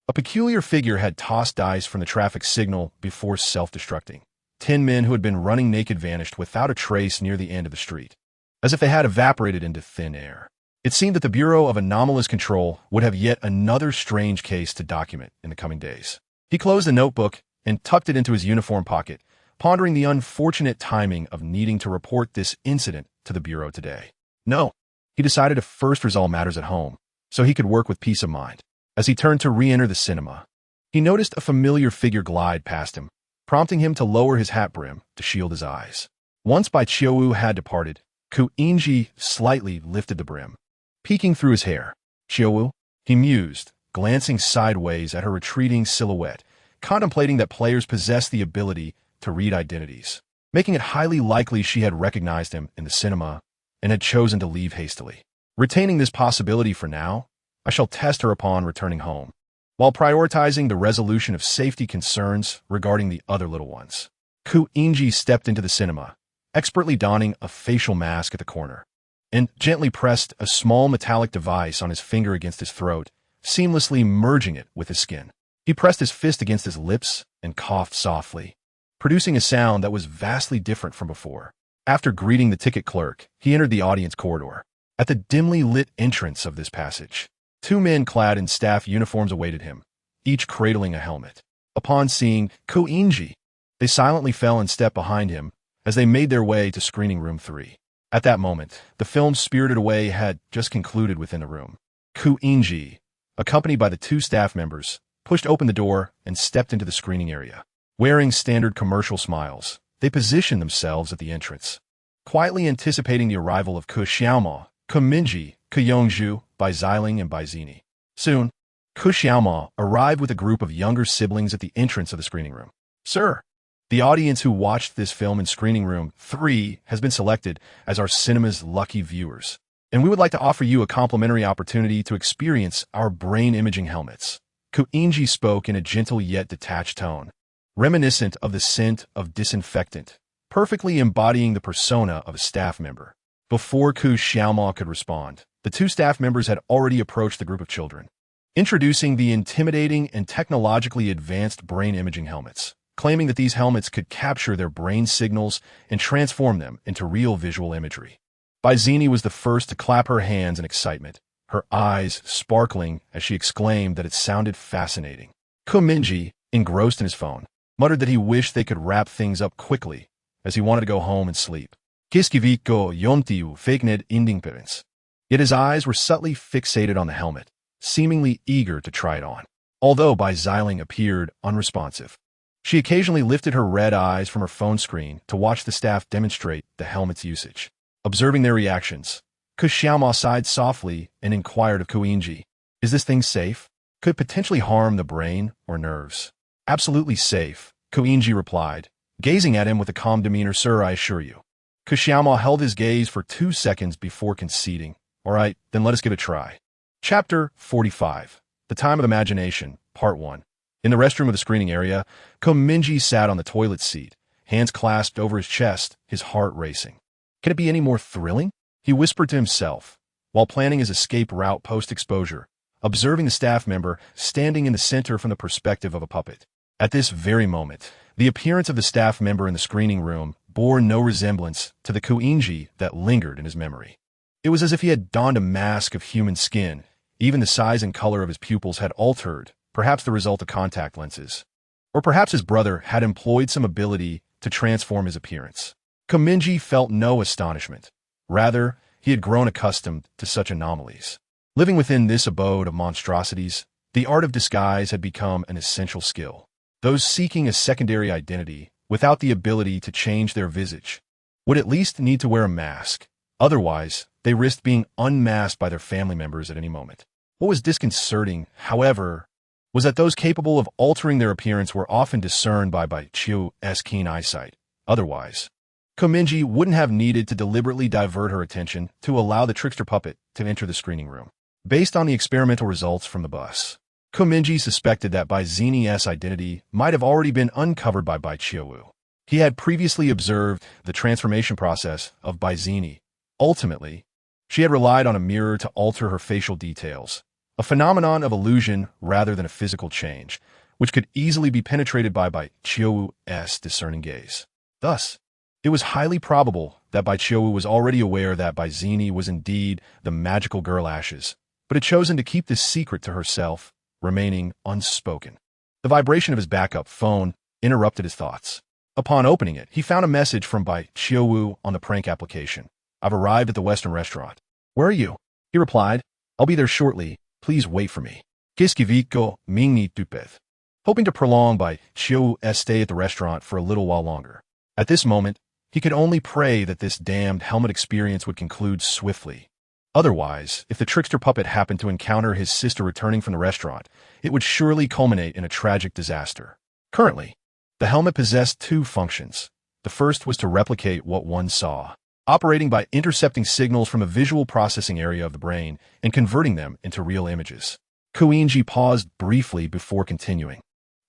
A peculiar figure had tossed dice from the traffic signal before self-destructing. 10 men who had been running naked vanished without a trace near the end of the street, as if they had evaporated into thin air. It seemed that the Bureau of Anomalous Control would have yet another strange case to document in the coming days. He closed the notebook and tucked it into his uniform pocket, pondering the unfortunate timing of needing to report this incident to the Bureau today. No, he decided to first resolve matters at home, so he could work with peace of mind. As he turned to re-enter the cinema, he noticed a familiar figure glide past him, prompting him to lower his hat brim to shield his eyes. Once Bai Qiuwu had departed, Mingye slightly lifted the brim, peeking through his hair. Qiuwu, he mused, glancing sideways at her retreating silhouette, contemplating that players possess the ability to read identities, making it highly likely she had recognized him in the cinema and had chosen to leave hastily. Retaining this possibility for now, I shall test her upon returning home, while prioritizing the resolution of safety concerns regarding the other little ones. Mingye stepped into the cinema, expertly donning a facial mask at the corner, and gently pressed a small metallic device on his finger against his throat, seamlessly merging it with his skin. He pressed his fist against his lips and coughed softly, producing a sound that was vastly different from before. After greeting the ticket clerk, he entered the audience corridor. At the dimly lit entrance of this passage, 2 men clad in staff uniforms awaited him, each cradling a helmet. Upon seeing Mingye, they silently fell in step behind him as they made their way to Screening Room 3. At that moment, the film's Spirited Away had just concluded within the room. Mingye, accompanied by the 2 staff members, pushed open the door and stepped into the screening area. Wearing standard commercial smiles, they positioned themselves at the entrance, quietly anticipating the arrival of Xiaomao, Mingye, Yongzhu, Bai Xiling, and Bai Zini. Soon, Xiaomao arrived with a group of younger siblings at the entrance of the screening room. Sir, the audience who watched this film in Screening Room 3 has been selected as our cinema's lucky viewers, and we would like to offer you a complimentary opportunity to experience our brain imaging helmets. Mingye spoke in a gentle yet detached tone, reminiscent of the scent of disinfectant, perfectly embodying the persona of a staff member. Before Xiaomao could respond, the 2 staff members had already approached the group of children, introducing the intimidating and technologically advanced brain imaging helmets, claiming that these helmets could capture their brain signals and transform them into real visual imagery. Bai Zini was the first to clap her hands in excitement, her eyes sparkling as she exclaimed that it sounded fascinating. Mingye, engrossed in his phone, muttered that he wished they could wrap things up quickly, as he wanted to go home and sleep. Kiskiviko yomtiu fakened ending parents. Yet his eyes were subtly fixated on the helmet, seemingly eager to try it on. Although Bai Xiling appeared unresponsive, she occasionally lifted her red eyes from her phone screen to watch the staff demonstrate the helmet's usage. Observing their reactions, Xiaomao sighed softly and inquired of Mingye, "Is this thing safe? Could potentially harm the brain or nerves?" "Absolutely safe," Mingye replied, gazing at him with a calm demeanor. "Sir, I assure you." Xiaomao held his gaze for 2 seconds before conceding. "All right, then let us give it a try." Chapter 45. The Time of Imagination, Part 1. In the restroom of the screening area, Mingye sat on the toilet seat, hands clasped over his chest, his heart racing. Can it be any more thrilling? He whispered to himself, while planning his escape route post-exposure, observing the staff member standing in the center from the perspective of a puppet. At this very moment, the appearance of the staff member in the screening room bore no resemblance to the Mingye that lingered in his memory. It was as if he had donned a mask of human skin. Even the size and color of his pupils had altered, perhaps the result of contact lenses. Or perhaps his brother had employed some ability to transform his appearance. Mingye felt no astonishment. Rather, he had grown accustomed to such anomalies. Living within this abode of monstrosities, the art of disguise had become an essential skill. Those seeking a secondary identity, without the ability to change their visage, would at least need to wear a mask. Otherwise, they risked being unmasked by their family members at any moment. What was disconcerting, however, was that those capable of altering their appearance were often discerned by Chiu's keen eyesight. Otherwise, Mingye wouldn't have needed to deliberately divert her attention to allow the trickster puppet to enter the screening room. Based on the experimental results from the bus, Mingye suspected that Zine's identity might have already been uncovered by Chiu. He had previously observed the transformation process of Zine. Ultimately, she had relied on a mirror to alter her facial details, a phenomenon of illusion rather than a physical change, which could easily be penetrated by Chiu's discerning gaze. Thus, it was highly probable that Chiu was already aware that Zine was indeed the magical girl Ashes, but had chosen to keep this secret to herself, remaining unspoken. The vibration of his backup phone interrupted his thoughts. Upon opening it, he found a message from Chiu on the prank application. "I've arrived at the Western restaurant." "Where are you?" He replied. "I'll be there shortly. Please wait for me." Kiskiviko Mingye Tupeth, hoping to prolong Chiu's stay at the restaurant for a little while longer. At this moment, he could only pray that this damned helmet experience would conclude swiftly. Otherwise, if the trickster puppet happened to encounter his sister returning from the restaurant, it would surely culminate in a tragic disaster. Currently, the helmet possessed two functions. The first was to replicate what one saw, operating by intercepting signals from a visual processing area of the brain and converting them into real images. Mingye paused briefly before continuing.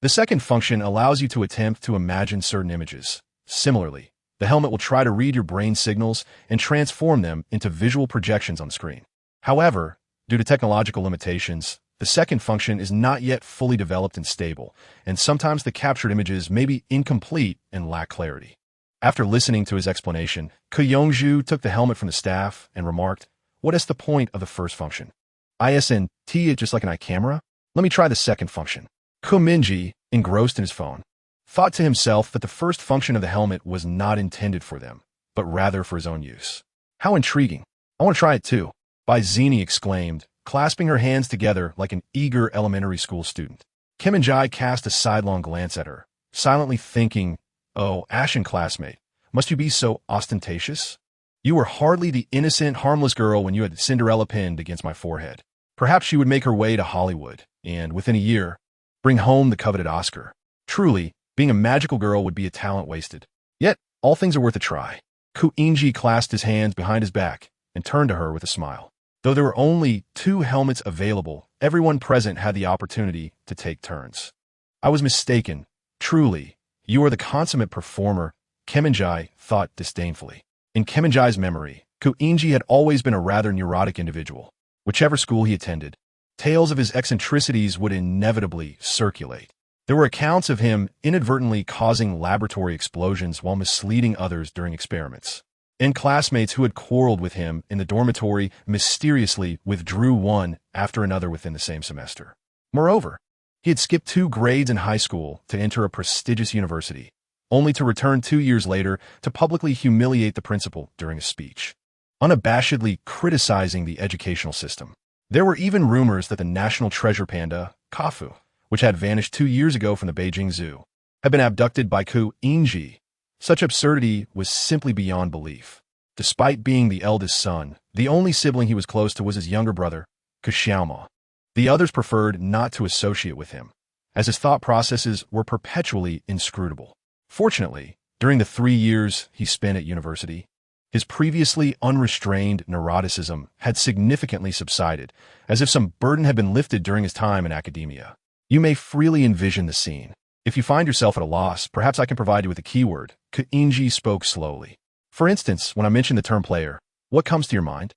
The second function allows you to attempt to imagine certain images. Similarly, the helmet will try to read your brain signals and transform them into visual projections on the screen. However, due to technological limitations, the second function is not yet fully developed and stable, and sometimes the captured images may be incomplete and lack clarity. After listening to his explanation, Yongju took the helmet from the staff and remarked, "What is the point of the first function? Isn't it just like an eye camera? Let me try the second function." Mingye, engrossed in his phone, thought to himself that the first function of the helmet was not intended for them, but rather for his own use. "How intriguing. I want to try it too," Zine exclaimed, clasping her hands together like an eager elementary school student. Mingye cast a sidelong glance at her, silently thinking, "Oh, Ashen classmate, must you be so ostentatious? You were hardly the innocent, harmless girl when you had Cinderella pinned against my forehead." Perhaps she would make her way to Hollywood, and within a year, bring home the coveted Oscar. Truly, being a magical girl would be a talent wasted. Yet, all things are worth a try. Mingye clasped his hands behind his back and turned to her with a smile. Though there were only 2 helmets available, everyone present had the opportunity to take turns. "I was mistaken. Truly, you are the consummate performer," Mingye thought disdainfully. In Mingye's memory, Mingye had always been a rather neurotic individual. Whichever school he attended, tales of his eccentricities would inevitably circulate. There were accounts of him inadvertently causing laboratory explosions while misleading others during experiments. And classmates who had quarreled with him in the dormitory mysteriously withdrew one after another within the same semester. Moreover, he had skipped 2 grades in high school to enter a prestigious university, only to return 2 years later to publicly humiliate the principal during a speech, unabashedly criticizing the educational system. There were even rumors that the national treasure panda, Kafu, which had vanished 2 years ago from the Beijing Zoo, had been abducted by Mingye. Such absurdity was simply beyond belief. Despite being the eldest son, the only sibling he was close to was his younger brother, Xiaoma. The others preferred not to associate with him, as his thought processes were perpetually inscrutable. Fortunately, during the 3 years he spent at university, his previously unrestrained neuroticism had significantly subsided, as if some burden had been lifted during his time in academia. You may freely envision the scene. If you find yourself at a loss, perhaps I can provide you with a keyword. Mingye spoke slowly. For instance, when I mention the term player, what comes to your mind?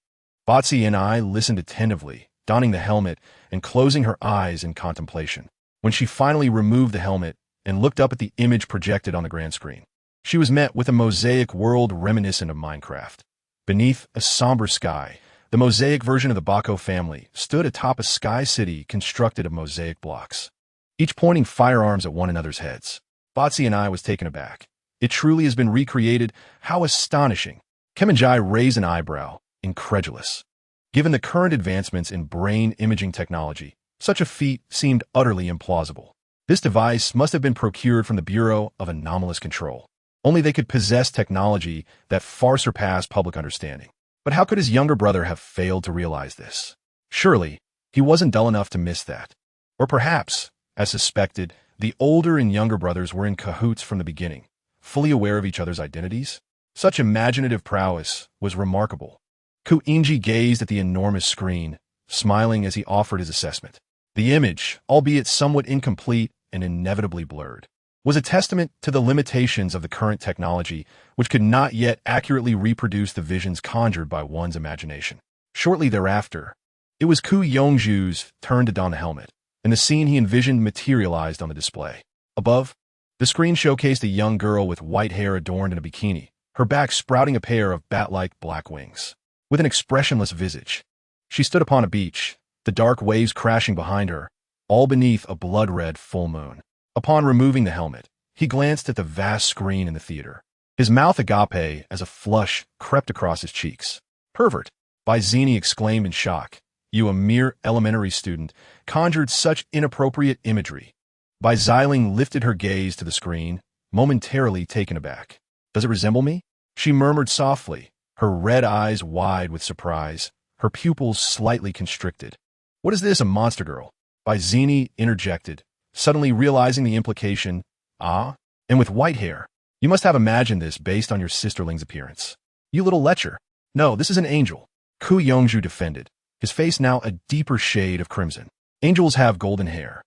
Zine listened attentively, donning the helmet and closing her eyes in contemplation. When she finally removed the helmet and looked up at the image projected on the grand screen, she was met with a mosaic world reminiscent of Minecraft. Beneath a somber sky, the mosaic version of the Bako family stood atop a sky city constructed of mosaic blocks, each pointing firearms at one another's heads. Zine was taken aback. It truly has been recreated. How astonishing! Mingye raised an eyebrow, incredulous. Given the current advancements in brain imaging technology, such a feat seemed utterly implausible. This device must have been procured from the Bureau of Anomalous Control. Only they could possess technology that far surpassed public understanding. But how could his younger brother have failed to realize this? Surely, he wasn't dull enough to miss that. Or perhaps, as suspected, the older and younger brothers were in cahoots from the beginning, fully aware of each other's identities. Such imaginative prowess was remarkable. Mingye gazed at the enormous screen, smiling as he offered his assessment. The image, albeit somewhat incomplete and inevitably blurred, was a testament to the limitations of the current technology, which could not yet accurately reproduce the visions conjured by one's imagination. Shortly thereafter, it was Ku Yongju's turn to don the helmet, and the scene he envisioned materialized on the display. Above, the screen showcased a young girl with white hair adorned in a bikini, her back sprouting a pair of bat-like black wings. With an expressionless visage, she stood upon a beach, the dark waves crashing behind her, all beneath a blood-red full moon. Upon removing the helmet, he glanced at the vast screen in the theater. His mouth agape as a flush crept across his cheeks. "Pervert!" Bizini exclaimed in shock. "You, a mere elementary student, conjured such inappropriate imagery." Biziling lifted her gaze to the screen, momentarily taken aback. "Does it resemble me?" she murmured softly, her red eyes wide with surprise, her pupils slightly constricted. "What is this, a monster girl?" Bizini interjected, suddenly realizing the implication. "Ah? And with white hair. You must have imagined this based on your sisterling's appearance. You little lecher. No, this is an angel," Ku Yongju defended, his face now a deeper shade of crimson. "Angels have golden hair.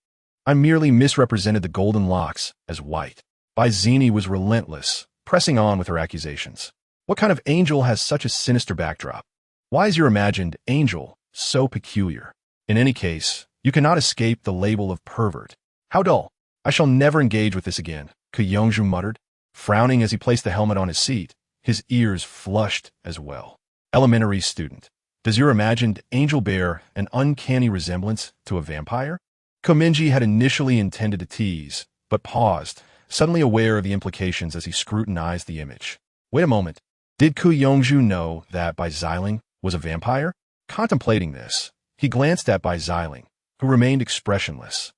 I merely misrepresented the golden locks as white." Bizini was relentless, pressing on with her accusations. "What kind of angel has such a sinister backdrop? Why is your imagined angel so peculiar? In any case, you cannot escape the label of pervert." "How dull. I shall never engage with this again," Ku Yongju muttered, frowning as he placed the helmet on his seat, his ears flushed as well. "Elementary student, does your imagined angel bear an uncanny resemblance to a vampire?" Mingye had initially intended to tease, but paused, suddenly aware of the implications as he scrutinized the image. Wait a moment. Did Ku Yongju know that Biziling was a vampire? Contemplating this, he glanced at Biziling, who remained expressionless,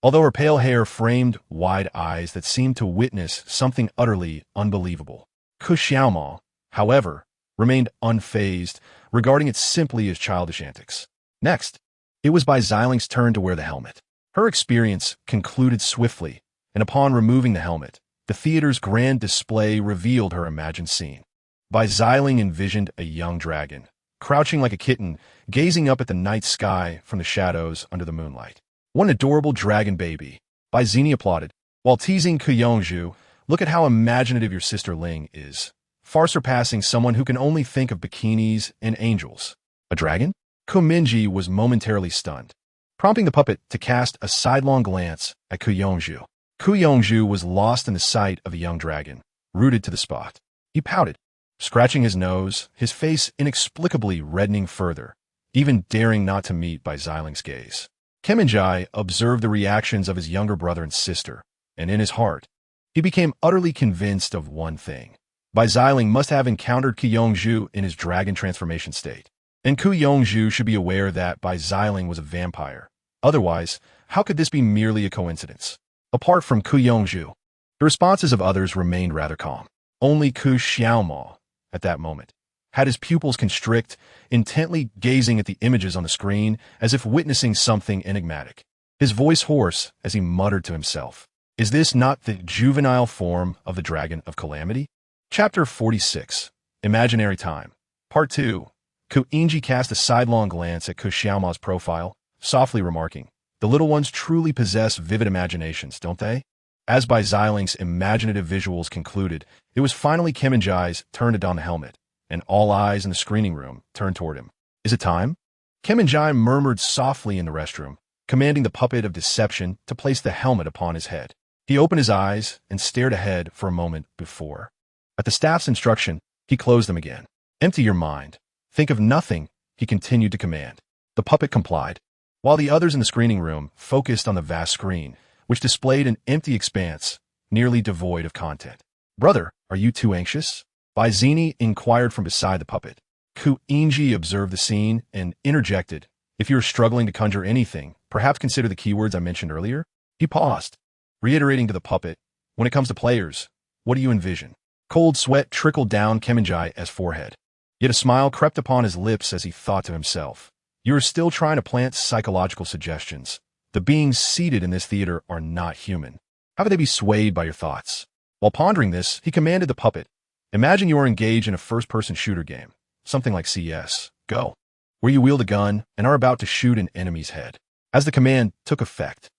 although her pale hair framed wide eyes that seemed to witness something utterly unbelievable. Ku Xiaomao, however, remained unfazed, regarding it simply as childish antics. Next, it was Biziling's turn to wear the helmet. Her experience concluded swiftly, and upon removing the helmet, the theater's grand display revealed her imagined scene. Biziling envisioned a young dragon, crouching like a kitten, gazing up at the night sky from the shadows under the moonlight. "What an adorable dragon baby," Bizini applauded, while teasing Ku Yongju. "Look at how imaginative your sister Ling is, far surpassing someone who can only think of bikinis and angels." "A dragon?" Mingye was momentarily stunned, prompting the puppet to cast a sidelong glance at Ku Yongju. Ku Yongju was lost in the sight of a young dragon, rooted to the spot. He pouted, scratching his nose, his face inexplicably reddening further, even daring not to meet Biziling's gaze. Mingye observed the reactions of his younger brother and sister, and in his heart, he became utterly convinced of one thing. Biziling must have encountered Ku Yongju in his dragon transformation state, and Ku Yongju should be aware that Biziling was a vampire. Otherwise, how could this be merely a coincidence? Apart from Ku Yongju, the responses of others remained rather calm. Only Ku Xiaomao, at that moment, had his pupils constrict, intently gazing at the images on the screen as if witnessing something enigmatic. His voice hoarse as he muttered to himself, "Is this not the juvenile form of the Dragon of Calamity?" Chapter 46, Imaginary Time, Part 2. Mingye cast a sidelong glance at Ku Xiaomao's profile, softly remarking, "The little ones truly possess vivid imaginations, don't they?" As Biziling's imaginative visuals concluded, it was finally Mingye's turn to don the helmet, and all eyes in the screening room turned toward him. "Is it time?" Mingye murmured softly in the restroom, commanding the puppet of deception to place the helmet upon his head. He opened his eyes and stared ahead for a moment before. At the staff's instruction, he closed them again. "Empty your mind. Think of nothing," he continued to command. The puppet complied, while the others in the screening room focused on the vast screen, which displayed an empty expanse, nearly devoid of content. "Brother, are you too anxious?" Bizini inquired from beside the puppet. Kuinji observed the scene and interjected, "If you're struggling to conjure anything, perhaps consider the keywords I mentioned earlier." He paused, reiterating to the puppet, "When it comes to players, what do you envision?" Cold sweat trickled down Kemenjai's forehead. Yet a smile crept upon his lips as he thought to himself, "You are still trying to plant psychological suggestions. The beings seated in this theater are not human. How could they be swayed by your thoughts?" While pondering this, he commanded the puppet, "Imagine you are engaged in a first-person shooter game, something like CS, Go, where you wield a gun and are about to shoot an enemy's head." As the command took effect,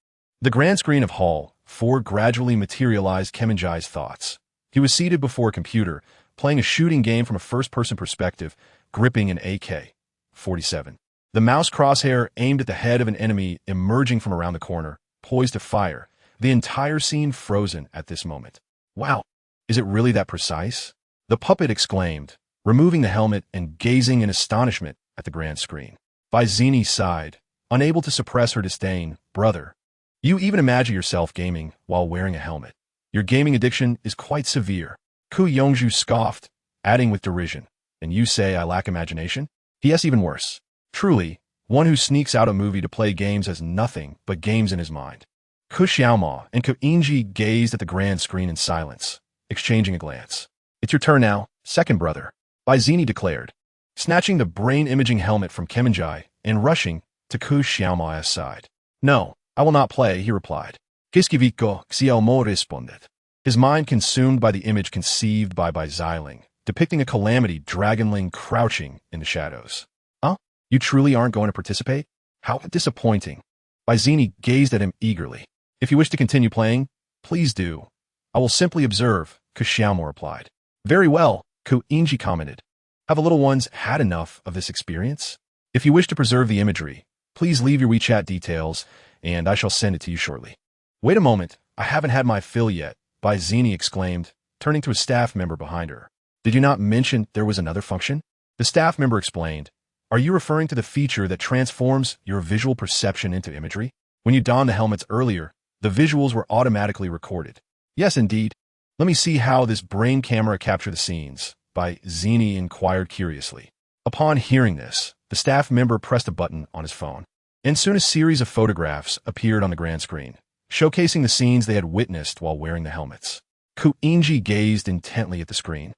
the grand screen of Hall 4 gradually materialized Kemenjai's thoughts. He was seated before a computer, playing a shooting game from a first-person perspective, gripping an AK-47. The mouse crosshair aimed at the head of an enemy emerging from around the corner, poised to fire, the entire scene frozen at this moment. "Wow, is it really that precise?" the puppet exclaimed, removing the helmet and gazing in astonishment at the grand screen. Bizini sighed, unable to suppress her disdain. "Brother, you even imagine yourself gaming while wearing a helmet. Your gaming addiction is quite severe." Ku Yongju scoffed, adding with derision, "And you say I lack imagination?" Yes, even worse. Truly, one who sneaks out a movie to play games has nothing but games in his mind. Ku Xiaoma and Ku Inji gazed at the grand screen in silence, exchanging a glance. "It's your turn now, second brother," Bizini declared, snatching the brain-imaging helmet from Kemenjai and rushing to Ku Xiaoma's side. "No, I will not play," he replied. "Kiskiviko Xiaomo responded." His mind consumed by the image conceived by Xiling, depicting a calamity dragonling crouching in the shadows. "Huh? You truly aren't going to participate? How disappointing." Bizini gazed at him eagerly. "If you wish to continue playing, please do. I will simply observe," Ku Xiaomo replied. "Very well," Ku Inji commented. "Have the little ones had enough of this experience? If you wish to preserve the imagery, please leave your WeChat details, and I shall send it to you shortly." "Wait a moment, I haven't had my fill yet," Bizini exclaimed, turning to a staff member behind her. "Did you not mention there was another function?" The staff member explained, "Are you referring to the feature that transforms your visual perception into imagery? When you donned the helmets earlier, the visuals were automatically recorded." "Yes, indeed. Let me see how this brain camera captured the scenes," Bizini inquired curiously. Upon hearing this, the staff member pressed a button on his phone, and soon a series of photographs appeared on the grand screen, showcasing the scenes they had witnessed while wearing the helmets. Ku Inji gazed intently at the screen,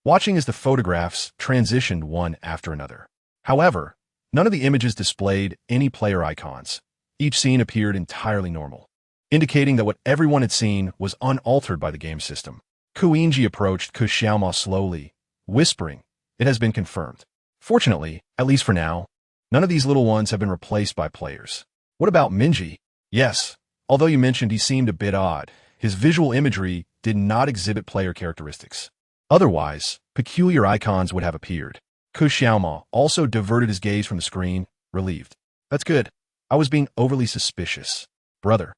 watching as the photographs transitioned one after another. However, none of the images displayed any player icons. Each scene appeared entirely normal, indicating that what everyone had seen was unaltered by the game system. Ku Inji approached Ku Xiaoma slowly, whispering, "It has been confirmed." Fortunately, at least for now, none of these little ones have been replaced by players. "What about Mingye?" "Yes. Although you mentioned he seemed a bit odd, his visual imagery did not exhibit player characteristics. Otherwise, peculiar icons would have appeared." Ku Xiaoma also diverted his gaze from the screen, relieved. "That's good. I was being overly suspicious. Brother,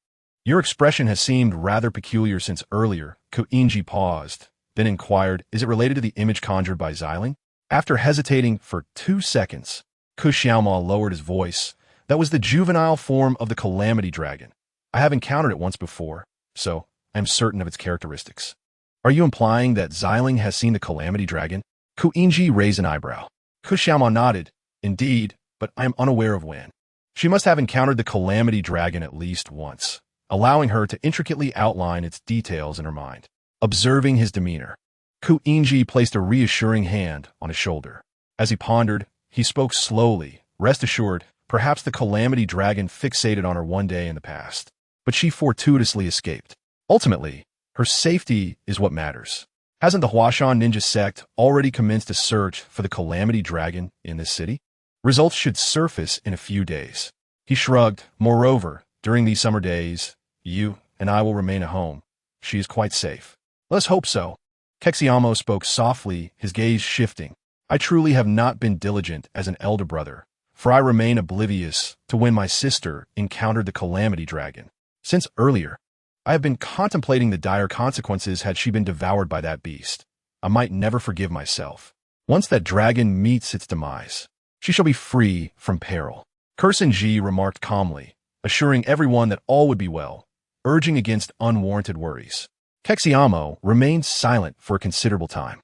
your expression has seemed rather peculiar since earlier." Ku Inji paused, then inquired, "Is it related to the image conjured by Xiling?" After hesitating for 2 seconds, Ku Xiaoma lowered his voice. "That was the juvenile form of the Calamity Dragon. I have encountered it once before, so I am certain of its characteristics." "Are you implying that Xiling has seen the Calamity Dragon?" Ku Inji raised an eyebrow. Ku Xiaoma nodded. "Indeed, but I am unaware of when." She must have encountered the Calamity Dragon at least once, allowing her to intricately outline its details in her mind. Observing his demeanor, Ku Inji placed a reassuring hand on his shoulder. As he pondered, he spoke slowly. "Rest assured, perhaps the Calamity Dragon fixated on her one day in the past, but she fortuitously escaped. Ultimately, her safety is what matters. Hasn't the Huashan ninja sect already commenced a search for the Calamity Dragon in this city? Results should surface in a few days." He shrugged. "Moreover, during these summer days, you and I will remain at home. She is quite safe." "Let's hope so." Kexiamo spoke softly, his gaze shifting. "I truly have not been diligent as an elder brother, for I remain oblivious to when my sister encountered the Calamity Dragon. Since earlier, I have been contemplating the dire consequences had she been devoured by that beast. I might never forgive myself. Once that dragon meets its demise, she shall be free from peril." Kursen Ji remarked calmly, assuring everyone that all would be well, urging against unwarranted worries. Kexiamo remained silent for a considerable time.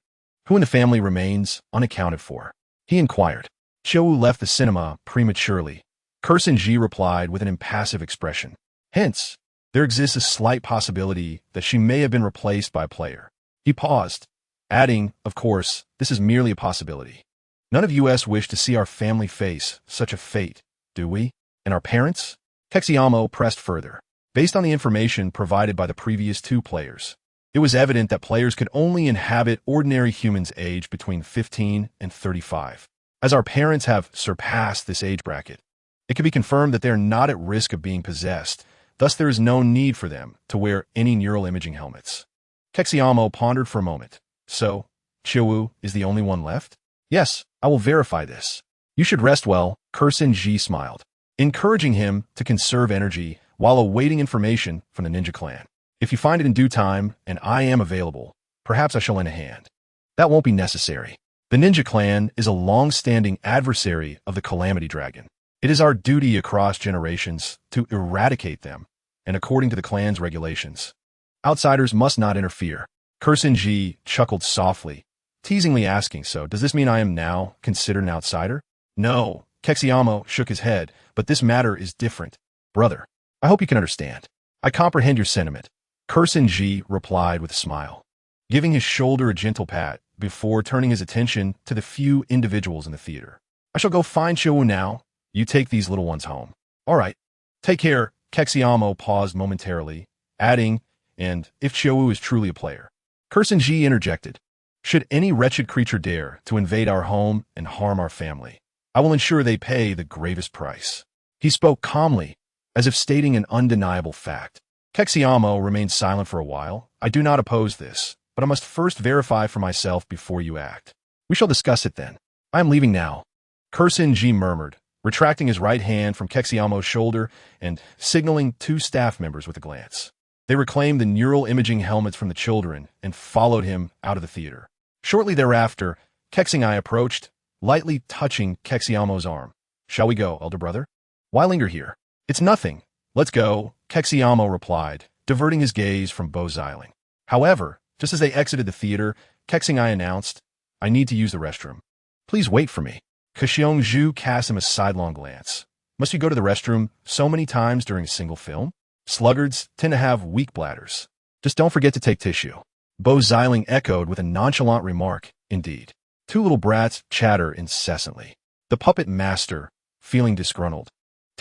Who in the family remains unaccounted for? He inquired. Xiaowu left the cinema prematurely. Ji replied with an impassive expression. Hence, there exists a slight possibility that she may have been replaced by a player. He paused, adding, of course, this is merely a possibility. None of us wish to see our family face such a fate, do we? And our parents? Kexiamo pressed further. Based on the information provided by the previous two players, it was evident that players could only inhabit ordinary humans aged between 15 and 35. As our parents have surpassed this age bracket, it can be confirmed that they are not at risk of being possessed. Thus, there is no need for them to wear any neural imaging helmets. Kexiamo pondered for a moment. So, Xiaowu is the only one left? Yes, I will verify this. You should rest well, Ji smiled, encouraging him to conserve energy while awaiting information from the ninja clan. If you find it in due time, and I am available, perhaps I shall lend a hand. That won't be necessary. The ninja clan is a long-standing adversary of the Calamity Dragon. It is our duty across generations to eradicate them, and according to the clan's regulations, outsiders must not interfere. Ji chuckled softly, teasingly asking, so does this mean I am now considered an outsider? No, Kexiamo shook his head, but this matter is different. Brother, I hope you can understand. I comprehend your sentiment. Ji replied with a smile, giving his shoulder a gentle pat before turning his attention to the few individuals in the theater. I shall go find Xiaowu now. You take these little ones home. All right. Take care. Kexiamo paused momentarily, adding, and if Xiaowu is truly a player. Ji interjected. Should any wretched creature dare to invade our home and harm our family, I will ensure they pay the gravest price. He spoke calmly, as if stating an undeniable fact. Kexiamo remained silent for a while. I do not oppose this, but I must first verify for myself before you act. We shall discuss it then. I am leaving now. Ji murmured, retracting his right hand from Kexiamo's shoulder and signaling two staff members with a glance. They reclaimed the neural imaging helmets from the children and followed him out of the theater. Shortly thereafter, Kexingai approached, lightly touching Kexiamo's arm. Shall we go, elder brother? Why linger here? It's nothing. Let's go, Kexiamo replied, diverting his gaze from Bo Xiling. However, just as they exited the theater, Kexingai announced, I need to use the restroom. Please wait for me. Xiongzhu cast him a sidelong glance. Must you go to the restroom so many times during a single film? Sluggards tend to have weak bladders. Just don't forget to take tissue. Bo Xiling echoed with a nonchalant remark, indeed. Two little brats chatter incessantly. The puppet master, feeling disgruntled,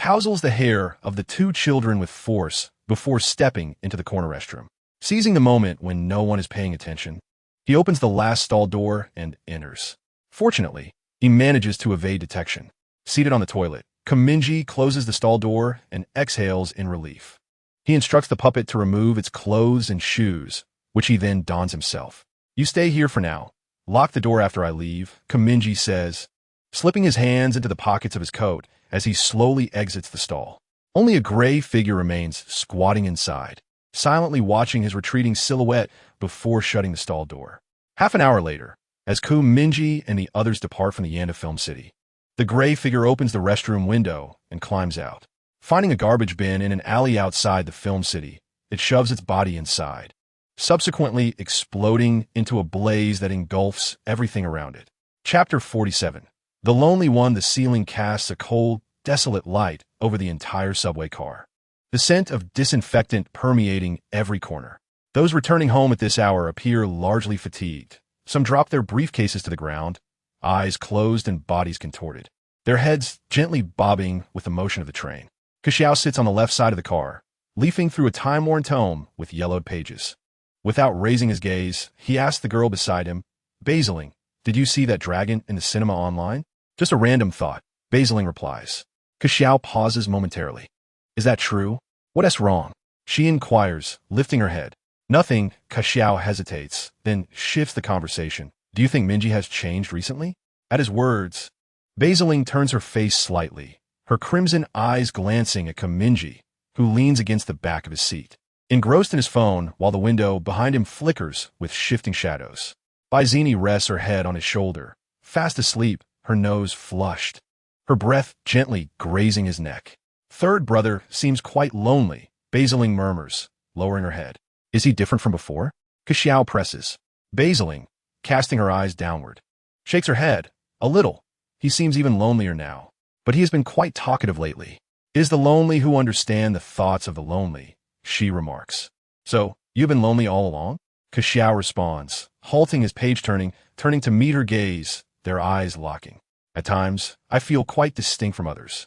tousles the hair of the two children with force before stepping into the corner restroom. Seizing the moment when no one is paying attention, he opens the last stall door and enters. Fortunately, he manages to evade detection. Seated on the toilet, Mingye closes the stall door and exhales in relief. He instructs the puppet to remove its clothes and shoes, which he then dons himself. You stay here for now. Lock the door after I leave, Mingye says, slipping his hands into the pockets of his coat as he slowly exits the stall. Only a gray figure remains squatting inside, silently watching his retreating silhouette before shutting the stall door. Half an hour later, as Mingye and the others depart from the Yanda Film City, the gray figure opens the restroom window and climbs out. Finding a garbage bin in an alley outside the film city, it shoves its body inside, subsequently exploding into a blaze that engulfs everything around it. Chapter 47. The Lonely One. The ceiling casts a cold, desolate light over the entire subway car, the scent of disinfectant permeating every corner. Those returning home at this hour appear largely fatigued. Some drop their briefcases to the ground, eyes closed and bodies contorted, their heads gently bobbing with the motion of the train. Xiao sits on the left side of the car, leafing through a time-worn tome with yellowed pages. Without raising his gaze, he asks the girl beside him, Basiling, did you see that dragon in the cinema online? Just a random thought, Basiling replies. Xiao pauses momentarily. Is that true? What is wrong? She inquires, lifting her head. Nothing, Xiao hesitates, then shifts the conversation. Do you think Mingye has changed recently? At his words, Basiling turns her face slightly, her crimson eyes glancing at Mingye, who leans against the back of his seat, engrossed in his phone while the window behind him flickers with shifting shadows. Baizini rests her head on his shoulder, fast asleep, her nose flushed, her breath gently grazing his neck. Third brother seems quite lonely, Basiling murmurs, lowering her head. Is he different from before? Xiao presses. Basiling, casting her eyes downward. Shakes her head. A little. He seems even lonelier now. But he has been quite talkative lately. Is the lonely who understand the thoughts of the lonely, she remarks. So, you've been lonely all along? Kaxiao responds, halting his page-turning to meet her gaze, their eyes locking. At times, I feel quite distinct from others.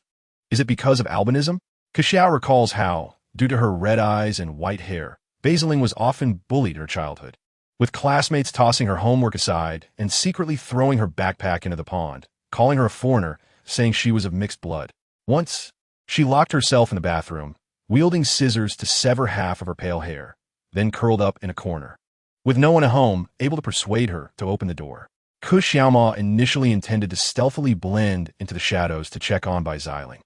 Is it because of albinism? Kaxiao recalls how, due to her red eyes and white hair, Basiling was often bullied in her childhood, with classmates tossing her homework aside and secretly throwing her backpack into the pond, calling her a foreigner, saying she was of mixed blood. Once, she locked herself in the bathroom, wielding scissors to sever half of her pale hair, then curled up in a corner. With no one at home able to persuade her to open the door, Ku Xiaoma initially intended to stealthily blend into the shadows to check on Bai Xiling.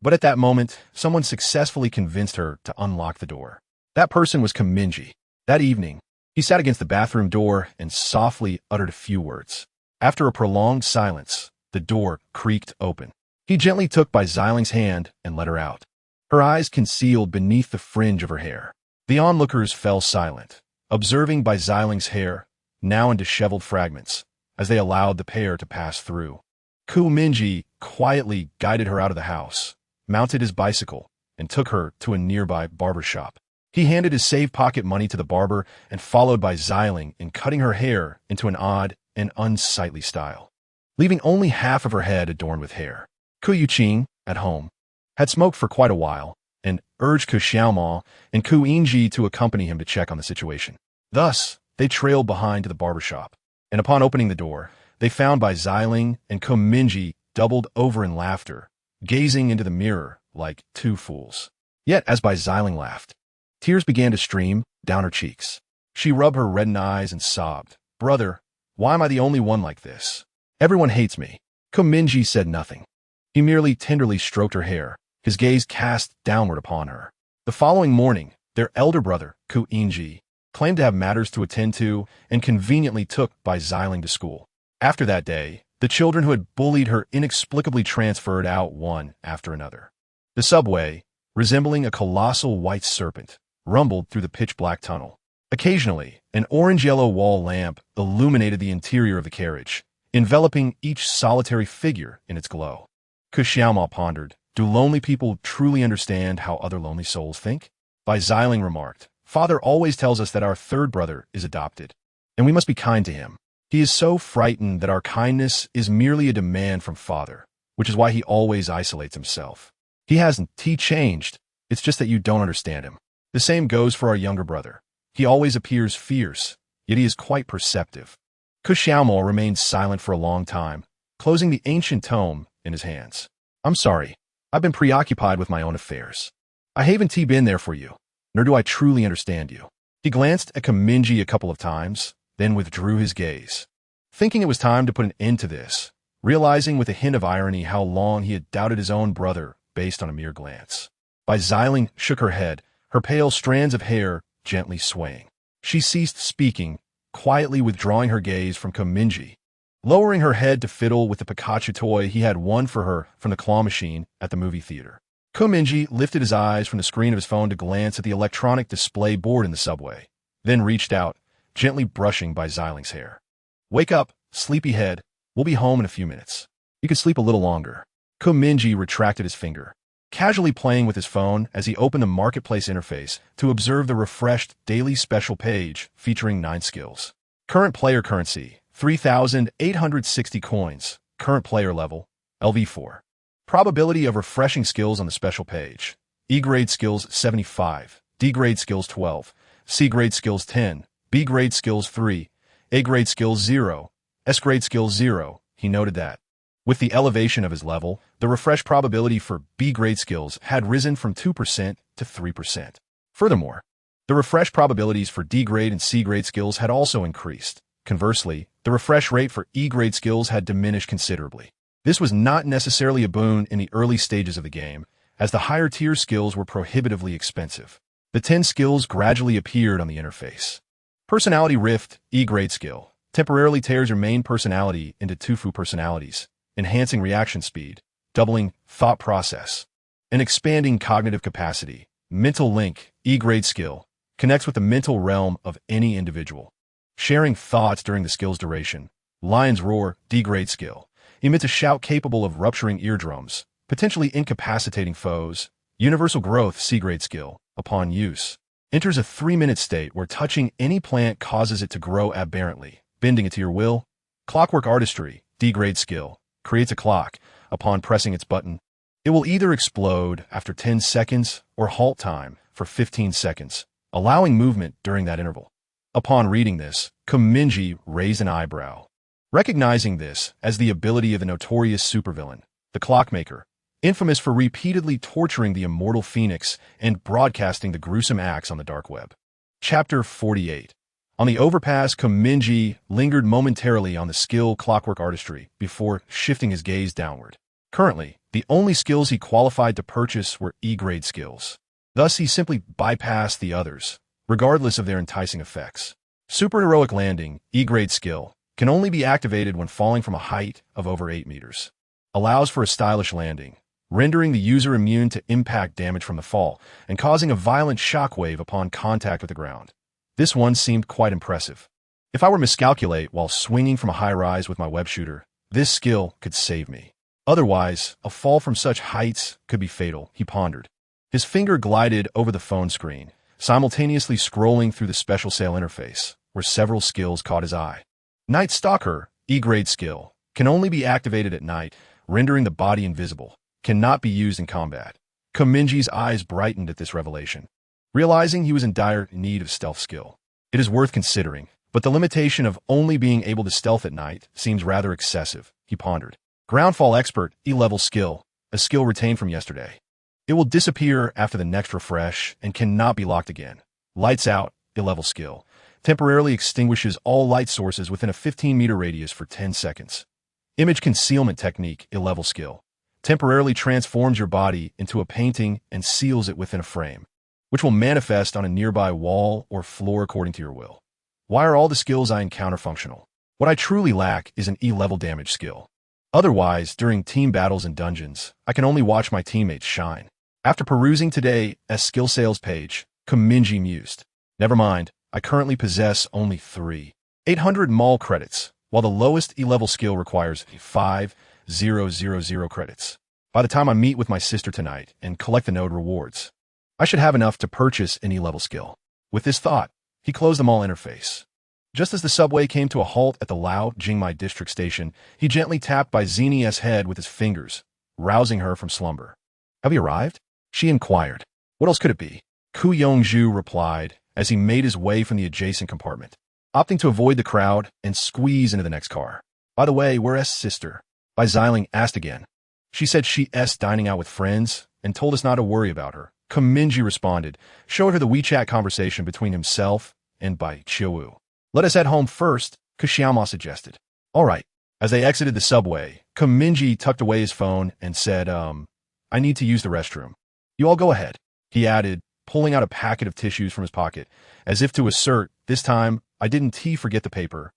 But at that moment, someone successfully convinced her to unlock the door. That person was Mingye. That evening, he sat against the bathroom door and softly uttered a few words. After a prolonged silence, the door creaked open. He gently took Bai Xiling's hand and let her out. Her eyes concealed beneath the fringe of her hair. The onlookers fell silent, observing Bai Xiling's hair, now in disheveled fragments, as they allowed the pair to pass through. Ku Mingye quietly guided her out of the house, mounted his bicycle, and took her to a nearby barber shop. He handed his save pocket money to the barber and followed Bai Xiling in cutting her hair into an odd and unsightly style, leaving only half of her head adorned with hair. Ku Yuqing, at home, had smoked for quite a while and urged Ku Xiaoma and Ku Yingji to accompany him to check on the situation. Thus, they trailed behind to the barber shop, and upon opening the door, they found Bai Xiling and Ku Mingye doubled over in laughter, gazing into the mirror like two fools. Yet, as Bai Xiling laughed, tears began to stream down her cheeks. She rubbed her reddened eyes and sobbed, "Brother, why am I the only one like this? Everyone hates me." Ku Mingye said nothing. He merely tenderly stroked her hair, his gaze cast downward upon her. The following morning, their elder brother, Ku Yingji, claimed to have matters to attend to and conveniently took Bai Xiling to school. After that day, the children who had bullied her inexplicably transferred out one after another. The subway, resembling a colossal white serpent, rumbled through the pitch-black tunnel. Occasionally, an orange-yellow wall lamp illuminated the interior of the carriage, enveloping each solitary figure in its glow. Ku Xiaoma pondered, do lonely people truly understand how other lonely souls think? Bai Xiling remarked, Father always tells us that our third brother is adopted, and we must be kind to him. He is so frightened that our kindness is merely a demand from Father, which is why he always isolates himself. He hasn't. He changed. It's just that you don't understand him. The same goes for our younger brother. He always appears fierce, yet he is quite perceptive. Ku Xiaoma remained silent for a long time, closing the ancient tome in his hands. I'm sorry. I've been preoccupied with my own affairs. I haven't been there for you, nor do I truly understand you. He glanced at Mingye a couple of times, then withdrew his gaze, thinking it was time to put an end to this, realizing with a hint of irony how long he had doubted his own brother based on a mere glance. Bai Xiling shook her head, her pale strands of hair gently swaying. She ceased speaking, quietly withdrawing her gaze from Mingye, lowering her head to fiddle with the Pikachu toy he had won for her from the claw machine at the movie theater. Mingye lifted his eyes from the screen of his phone to glance at the electronic display board in the subway, then reached out, gently brushing Bai Xiling's hair. Wake up, sleepyhead. We'll be home in a few minutes. You can sleep a little longer. Mingye retracted his finger, casually playing with his phone as he opened the marketplace interface to observe the refreshed daily special page featuring 9 skills. Current player currency, 3,860 coins. Current player level, LV4. Probability of refreshing skills on the special page. E-grade skills 75, D-grade skills 12, C-grade skills 10, B-grade skills 3, A-grade skills 0, S-grade skills 0. He noted that, with the elevation of his level, the refresh probability for B-grade skills had risen from 2% to 3%. Furthermore, the refresh probabilities for D-grade and C-grade skills had also increased. Conversely, the refresh rate for E-grade skills had diminished considerably. This was not necessarily a boon in the early stages of the game, as the higher tier skills were prohibitively expensive. The 10 skills gradually appeared on the interface. Personality Rift, E-grade skill, temporarily tears your main personality into 2 full personalities, enhancing reaction speed, doubling thought process, and expanding cognitive capacity. Mental Link, E-grade skill, connects with the mental realm of any individual. Sharing thoughts during the skill's duration. Lion's Roar, D-grade skill. Emits a shout capable of rupturing eardrums, potentially incapacitating foes. Universal Growth, C-grade skill. Upon use, enters a 3-minute state where touching any plant causes it to grow aberrantly, bending it to your will. Clockwork Artistry, D-grade skill. Creates a clock. Upon pressing its button, it will either explode after 10 seconds or halt time for 15 seconds, allowing movement during that interval. Upon reading this, Mingye raised an eyebrow. Recognizing this as the ability of the notorious supervillain, the Clockmaker, infamous for repeatedly torturing the immortal Phoenix and broadcasting the gruesome acts on the dark web. Chapter 48. On the overpass, Mingye lingered momentarily on the skill Clockwork Artistry before shifting his gaze downward. Currently, the only skills he qualified to purchase were E-grade skills. Thus, he simply bypassed the others, regardless of their enticing effects. Superheroic Landing, E-grade skill, can only be activated when falling from a height of over 8 meters. Allows for a stylish landing, rendering the user immune to impact damage from the fall and causing a violent shockwave upon contact with the ground. This one seemed quite impressive. If I were miscalculate while swinging from a high-rise with my web shooter, this skill could save me. Otherwise, a fall from such heights could be fatal, he pondered. His finger glided over the phone screen, simultaneously scrolling through the special sale interface, where several skills caught his eye. Night Stalker, E-grade skill, can only be activated at night, rendering the body invisible, cannot be used in combat. Mingye's eyes brightened at this revelation, realizing he was in dire need of stealth skill. It is worth considering, but the limitation of only being able to stealth at night seems rather excessive, he pondered. Groundfall Expert, E-level skill, a skill retained from yesterday. It will disappear after the next refresh and cannot be locked again. Lights Out, E-level skill, temporarily extinguishes all light sources within a 15-meter radius for 10 seconds. Image Concealment Technique, E-level skill, temporarily transforms your body into a painting and seals it within a frame, which will manifest on a nearby wall or floor according to your will. Why are all the skills I encounter functional? What I truly lack is an E-level damage skill. Otherwise, during team battles and dungeons, I can only watch my teammates shine. After perusing today's skill sales page, Mingye mused. Never mind, I currently possess only 800 mall credits, while the lowest E-level skill requires 5,000 credits. By the time I meet with my sister tonight and collect the node rewards, I should have enough to purchase an E-level skill. With this thought, he closed the mall interface. Just as the subway came to a halt at the Lao Jingmai district station, he gently tapped Bai Zini's head with his fingers, rousing her from slumber. Have you arrived? She inquired. What else could it be? Ku Yongzhu replied as he made his way from the adjacent compartment, opting to avoid the crowd and squeeze into the next car. By the way, where's sister? Bai Xiling asked again. She said she's dining out with friends and told us not to worry about her. Mingye responded, showed her the WeChat conversation between himself and Bai Qiuwu. Let us head home first, Xiaoma suggested. All right. As they exited the subway, Mingye tucked away his phone and said, I need to use the restroom. You all go ahead, he added, pulling out a packet of tissues from his pocket, as if to assert, this time, I didn't forget the paper.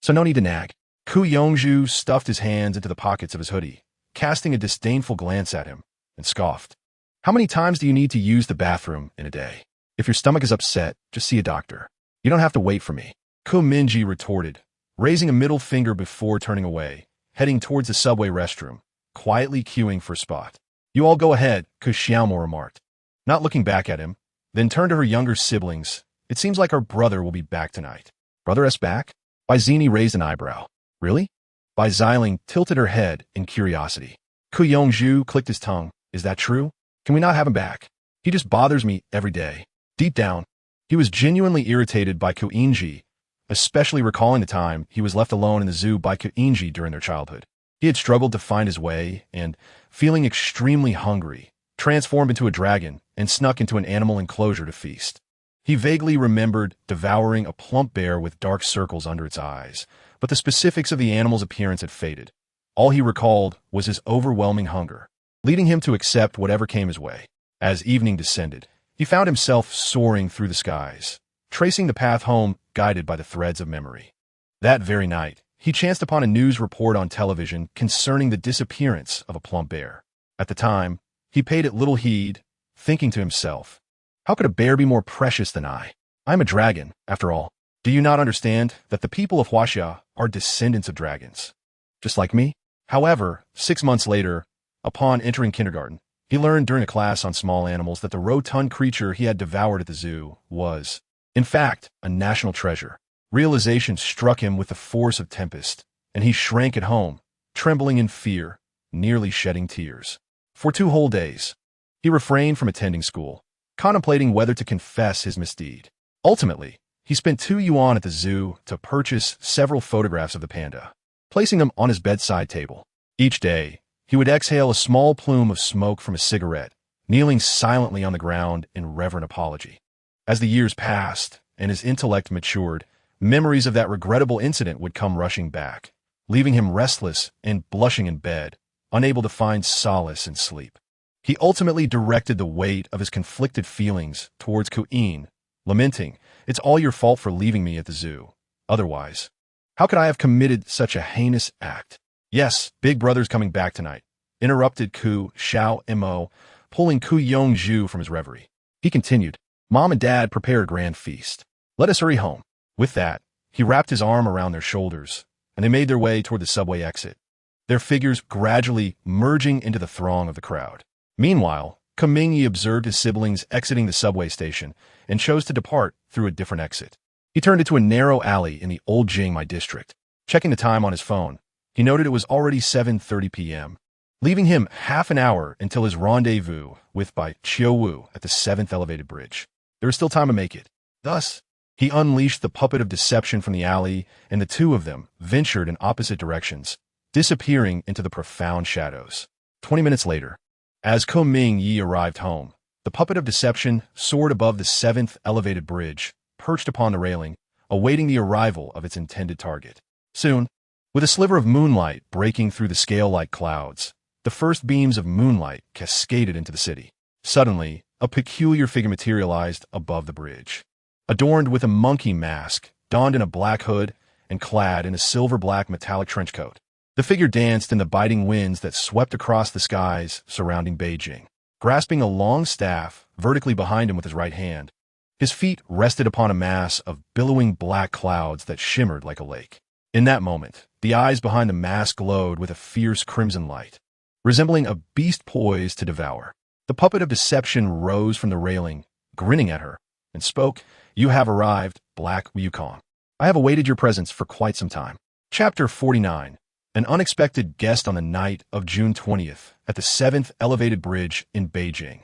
So no need to nag. Ku Yongzhu stuffed his hands into the pockets of his hoodie, casting a disdainful glance at him, and scoffed. How many times do you need to use the bathroom in a day? If your stomach is upset, just see a doctor. You don't have to wait for me. Mingye retorted, raising a middle finger before turning away, heading towards the subway restroom, quietly queuing for a spot. You all go ahead, Xiaoma remarked, not looking back at him, then turned to her younger siblings. It seems like our brother will be back tonight. Brother back? Bai Zini raised an eyebrow. Really? Bai Xiling tilted her head in curiosity. Ku Yongzhu clicked his tongue. Is that true? Can we not have him back? He just bothers me every day. Deep down, he was genuinely irritated by Mingye, especially recalling the time he was left alone in the zoo by Mingye during their childhood. He had struggled to find his way and, feeling extremely hungry, transformed into a dragon and snuck into an animal enclosure to feast. He vaguely remembered devouring a plump bear with dark circles under its eyes, but the specifics of the animal's appearance had faded. All he recalled was his overwhelming hunger, leading him to accept whatever came his way. As evening descended, he found himself soaring through the skies, tracing the path home guided by the threads of memory. That very night, he chanced upon a news report on television concerning the disappearance of a plump bear. At the time, he paid it little heed, thinking to himself, how could a bear be more precious than I? I'm a dragon, after all. Do you not understand that the people of Huaxia are descendants of dragons, just like me? However, 6 months later, upon entering kindergarten, he learned during a class on small animals that the rotund creature he had devoured at the zoo was, in fact, a national treasure. Realization struck him with the force of tempest, and he shrank at home, trembling in fear, nearly shedding tears. For 2 whole days, he refrained from attending school, contemplating whether to confess his misdeed. Ultimately, he spent 2 yuan at the zoo to purchase several photographs of the panda, placing them on his bedside table. Each day, he would exhale a small plume of smoke from a cigarette, kneeling silently on the ground in reverent apology. As the years passed and his intellect matured, memories of that regrettable incident would come rushing back, leaving him restless and blushing in bed, unable to find solace in sleep. He ultimately directed the weight of his conflicted feelings towards Ku'in, lamenting, "It's all your fault for leaving me at the zoo. Otherwise, how could I have committed such a heinous act?" "Yes, Big Brother's coming back tonight," interrupted Ku Xiao Mo, pulling Ku Yongzhu from his reverie. He continued, "Mom and Dad prepare a grand feast. Let us hurry home." With that, he wrapped his arm around their shoulders, and they made their way toward the subway exit, their figures gradually merging into the throng of the crowd. Meanwhile, Mingye observed his siblings exiting the subway station and chose to depart through a different exit. He turned into a narrow alley in the old Jingmai district. Checking the time on his phone, he noted it was already 7:30 p.m., leaving him half an hour until his rendezvous with Bai Qiuwu at the 7th elevated bridge. There was still time to make it. Thus, he unleashed the puppet of deception from the alley, and the 2 of them ventured in opposite directions, disappearing into the profound shadows. 20 minutes later, as Mingye arrived home, the puppet of deception soared above the 7th elevated bridge, perched upon the railing, awaiting the arrival of its intended target. Soon, with a sliver of moonlight breaking through the scale-like clouds, the first beams of moonlight cascaded into the city. Suddenly, a peculiar figure materialized above the bridge. Adorned with a monkey mask, donned in a black hood, and clad in a silver-black metallic trench coat, the figure danced in the biting winds that swept across the skies surrounding Beijing. Grasping a long staff vertically behind him with his right hand, his feet rested upon a mass of billowing black clouds that shimmered like a lake. In that moment, the eyes behind the mask glowed with a fierce crimson light, resembling a beast poised to devour. The puppet of deception rose from the railing, grinning at her, and spoke, "You have arrived, Black Wukong. I have awaited your presence for quite some time." Chapter 49. An unexpected guest on the night of June 20th at the 7th elevated bridge in Beijing.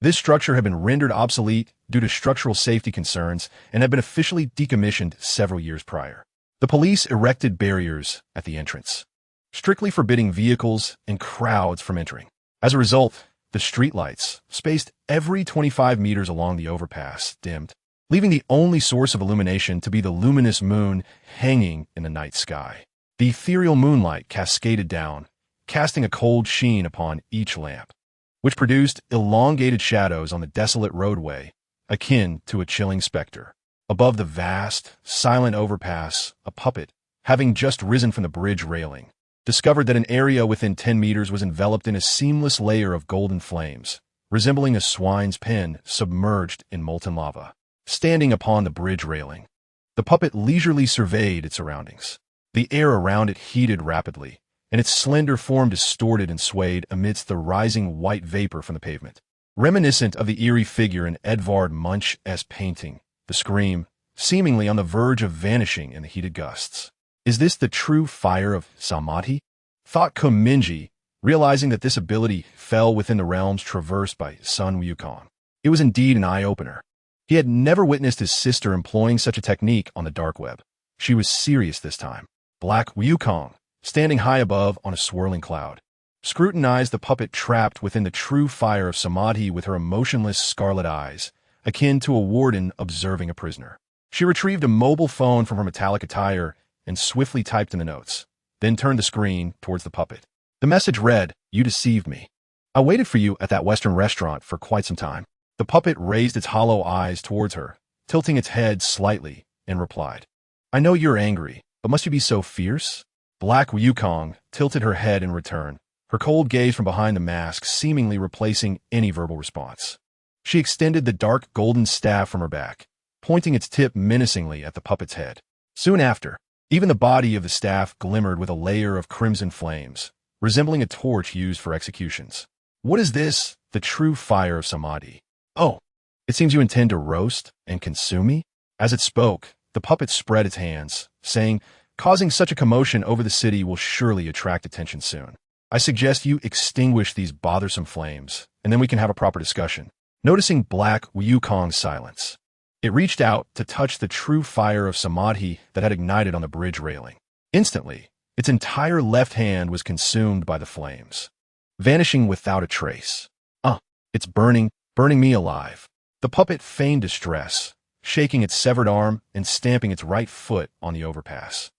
This structure had been rendered obsolete due to structural safety concerns and had been officially decommissioned several years prior. The police erected barriers at the entrance, strictly forbidding vehicles and crowds from entering. As a result, the streetlights, spaced every 25 meters along the overpass, dimmed, leaving the only source of illumination to be the luminous moon hanging in the night sky. The ethereal moonlight cascaded down, casting a cold sheen upon each lamp, which produced elongated shadows on the desolate roadway, akin to a chilling specter. Above the vast, silent overpass, a puppet, having just risen from the bridge railing, discovered that an area within 10 meters was enveloped in a seamless layer of golden flames, resembling a swine's pen submerged in molten lava. Standing upon the bridge railing, the puppet leisurely surveyed its surroundings. The air around it heated rapidly, and its slender form distorted and swayed amidst the rising white vapor from the pavement. Reminiscent of the eerie figure in Edvard Munch's painting, the scream, seemingly on the verge of vanishing in the heated gusts. Is this the true fire of Samadhi? Thought Mingye, realizing that this ability fell within the realms traversed by Sun Wukong. It was indeed an eye-opener. He had never witnessed his sister employing such a technique on the dark web. She was serious this time. Black Wukong, standing high above on a swirling cloud, scrutinized the puppet trapped within the true fire of Samadhi with her emotionless scarlet eyes, akin to a warden observing a prisoner. She retrieved a mobile phone from her metallic attire and swiftly typed in the notes, then turned the screen towards the puppet. The message read, "You deceived me. I waited for you at that Western restaurant for quite some time." The puppet raised its hollow eyes towards her, tilting its head slightly, and replied, "I know you're angry, but must you be so fierce?" Black Wukong tilted her head in return, her cold gaze from behind the mask seemingly replacing any verbal response. She extended the dark golden staff from her back, pointing its tip menacingly at the puppet's head. Soon after, even the body of the staff glimmered with a layer of crimson flames, resembling a torch used for executions. What is this? The true fire of Samadhi. Oh, it seems you intend to roast and consume me? As it spoke, the puppet spread its hands, saying, causing such a commotion over the city will surely attract attention soon. I suggest you extinguish these bothersome flames, and then we can have a proper discussion. Noticing Black Wukong's silence, it reached out to touch the true fire of Samadhi that had ignited on the bridge railing. Instantly, its entire left hand was consumed by the flames, vanishing without a trace. It's burning me alive. The puppet feigned distress, shaking its severed arm and stamping its right foot on the overpass.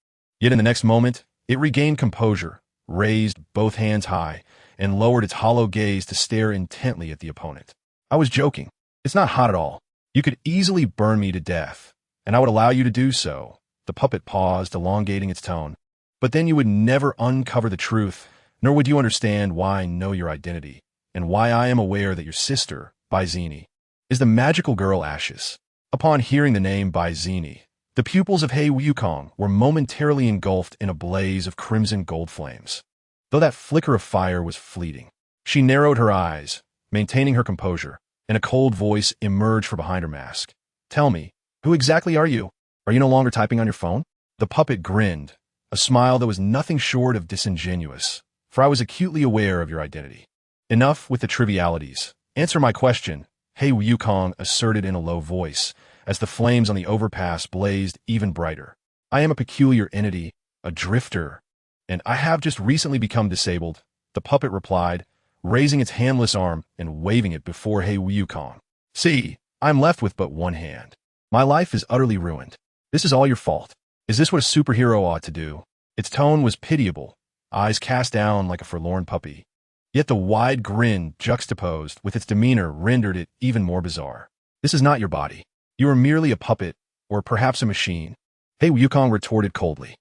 Yet in the next moment, it regained composure, raised both hands high, and lowered its hollow gaze to stare intently at the opponent. I was joking. It's not hot at all. You could easily burn me to death, and I would allow you to do so. The puppet paused, elongating its tone. But then you would never uncover the truth, nor would you understand why I know your identity, and why I am aware that your sister, Baizini, is the magical girl Ashes. Upon hearing the name Baizini, the pupils of He Wukong were momentarily engulfed in a blaze of crimson gold flames. Though that flicker of fire was fleeting, she narrowed her eyes, maintaining her composure, and a cold voice emerged from behind her mask. Tell me, who exactly are you? Are you no longer typing on your phone? The puppet grinned, a smile that was nothing short of disingenuous, for I was acutely aware of your identity. Enough with the trivialities. Answer my question, He Wukong asserted in a low voice, as the flames on the overpass blazed even brighter. I am a peculiar entity, a drifter, and I have just recently become disabled, the puppet replied, raising its handless arm and waving it before He Wukong. See, I'm left with but one hand. My life is utterly ruined. This is all your fault. Is this what a superhero ought to do? Its tone was pitiable, eyes cast down like a forlorn puppy. Yet the wide grin juxtaposed with its demeanor rendered it even more bizarre. This is not your body. You are merely a puppet, or perhaps a machine. He Wukong retorted coldly.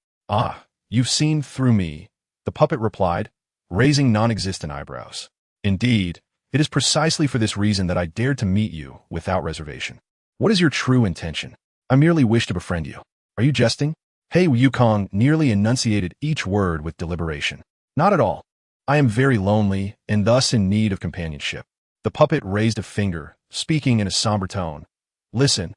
You've seen through me, the puppet replied, raising non-existent eyebrows. Indeed, it is precisely for this reason that I dared to meet you without reservation. What is your true intention? I merely wish to befriend you. Are you jesting? He Wukong nearly enunciated each word with deliberation. Not at all. I am very lonely and thus in need of companionship. The puppet raised a finger, speaking in a somber tone. Listen,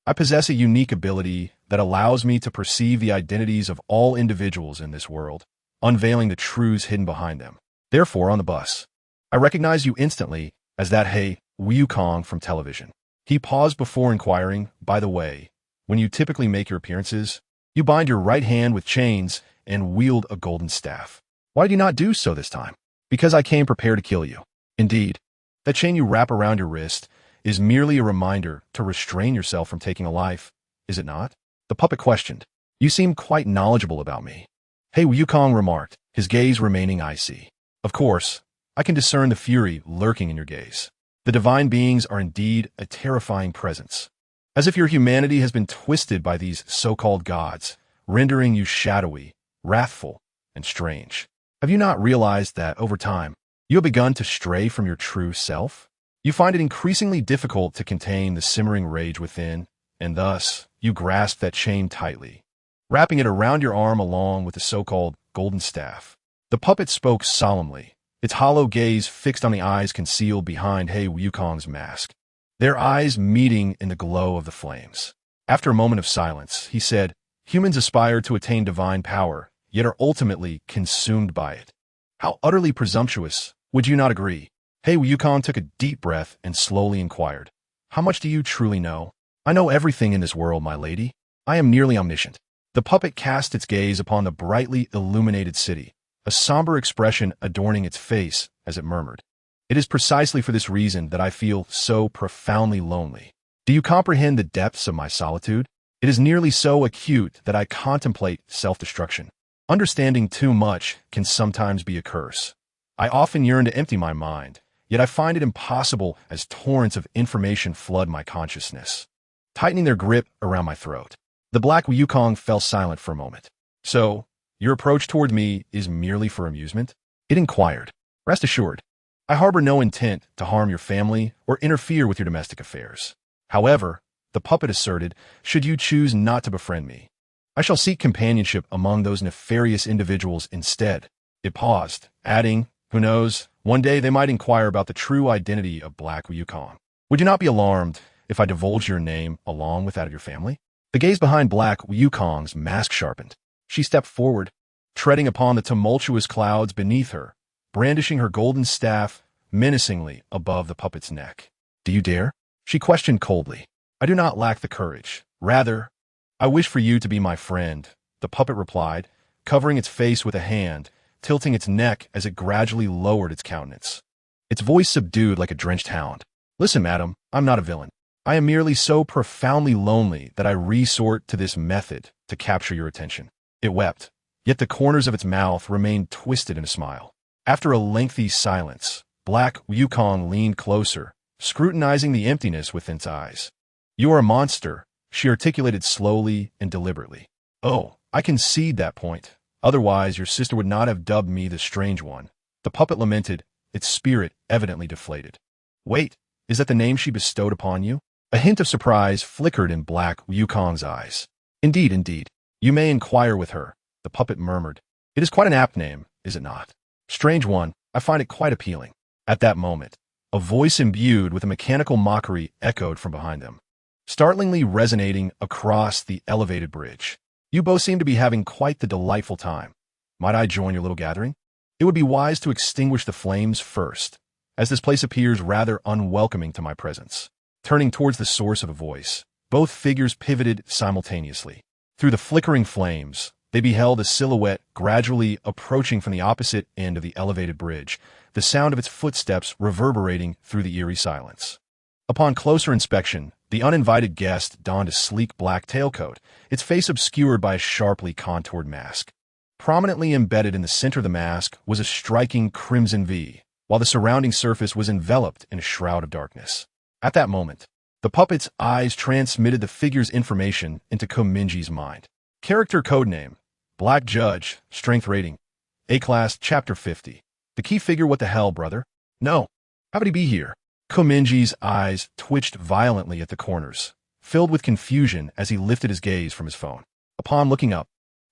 I possess a unique ability that allows me to perceive the identities of all individuals in this world, unveiling the truths hidden behind them. Therefore, on the bus, I recognize you instantly as that He Wukong from television. He paused before inquiring, by the way, when you typically make your appearances, you bind your right hand with chains and wield a golden staff. Why did you not do so this time? Because I came prepared to kill you. Indeed, that chain you wrap around your wrist is merely a reminder to restrain yourself from taking a life, is it not? The puppet questioned. You seem quite knowledgeable about me. He Wukong remarked, his gaze remaining icy. Of course, I can discern the fury lurking in your gaze. The divine beings are indeed a terrifying presence. As if your humanity has been twisted by these so-called gods, rendering you shadowy, wrathful, and strange. Have you not realized that, over time, you have begun to stray from your true self? You find it increasingly difficult to contain the simmering rage within, and thus, you grasp that chain tightly, wrapping it around your arm along with the so-called golden staff. The puppet spoke solemnly, its hollow gaze fixed on the eyes concealed behind He Wukong's mask, their eyes meeting in the glow of the flames. After a moment of silence, he said, humans aspire to attain divine power, yet are ultimately consumed by it. How utterly presumptuous, would you not agree? He Wukong took a deep breath and slowly inquired, how much do you truly know? I know everything in this world, my lady. I am nearly omniscient. The puppet cast its gaze upon the brightly illuminated city, a somber expression adorning its face as it murmured. It is precisely for this reason that I feel so profoundly lonely. Do you comprehend the depths of my solitude? It is nearly so acute that I contemplate self-destruction. Understanding too much can sometimes be a curse. I often yearn to empty my mind, yet I find it impossible as torrents of information flood my consciousness, tightening their grip around my throat. The Black Wukong fell silent for a moment. So, your approach toward me is merely for amusement? It inquired. Rest assured, I harbor no intent to harm your family or interfere with your domestic affairs. However, the puppet asserted, should you choose not to befriend me. I shall seek companionship among those nefarious individuals instead. It paused, adding, who knows, one day they might inquire about the true identity of Black Wukong. Would you not be alarmed if I divulge your name along with that of your family? The gaze behind Black Wukong's mask sharpened. She stepped forward, treading upon the tumultuous clouds beneath her, brandishing her golden staff menacingly above the puppet's neck. Do you dare? She questioned coldly. I do not lack the courage. Rather, I wish for you to be my friend, the puppet replied, covering its face with a hand, tilting its neck as it gradually lowered its countenance. Its voice subdued like a drenched hound. Listen, madam, I'm not a villain. I am merely so profoundly lonely that I resort to this method to capture your attention. It wept, yet the corners of its mouth remained twisted in a smile. After a lengthy silence, Black Wukong leaned closer, scrutinizing the emptiness within its eyes. You are a monster, she articulated slowly and deliberately. Oh, I concede that point. Otherwise, your sister would not have dubbed me the Strange One. The puppet lamented, its spirit evidently deflated. Wait, is that the name she bestowed upon you? A hint of surprise flickered in Black Wukong's eyes. Indeed, indeed. You may inquire with her, the puppet murmured. It is quite an apt name, is it not? Strange One, I find it quite appealing. At that moment, a voice imbued with a mechanical mockery echoed from behind them, startlingly resonating across the elevated bridge. You both seem to be having quite the delightful time. Might I join your little gathering? It would be wise to extinguish the flames first, as this place appears rather unwelcoming to my presence. Turning towards the source of a voice, both figures pivoted simultaneously. Through the flickering flames, they beheld a silhouette gradually approaching from the opposite end of the elevated bridge, the sound of its footsteps reverberating through the eerie silence. Upon closer inspection, the uninvited guest donned a sleek black tailcoat, its face obscured by a sharply contoured mask. Prominently embedded in the center of the mask was a striking crimson V, while the surrounding surface was enveloped in a shroud of darkness. At that moment, the puppet's eyes transmitted the figure's information into Mingye's mind. Character codename, Black Judge, Strength Rating, A-Class, Chapter 50. The key figure, what the hell, brother? No. How would he be here? Mingye's eyes twitched violently at the corners, filled with confusion as he lifted his gaze from his phone. Upon looking up,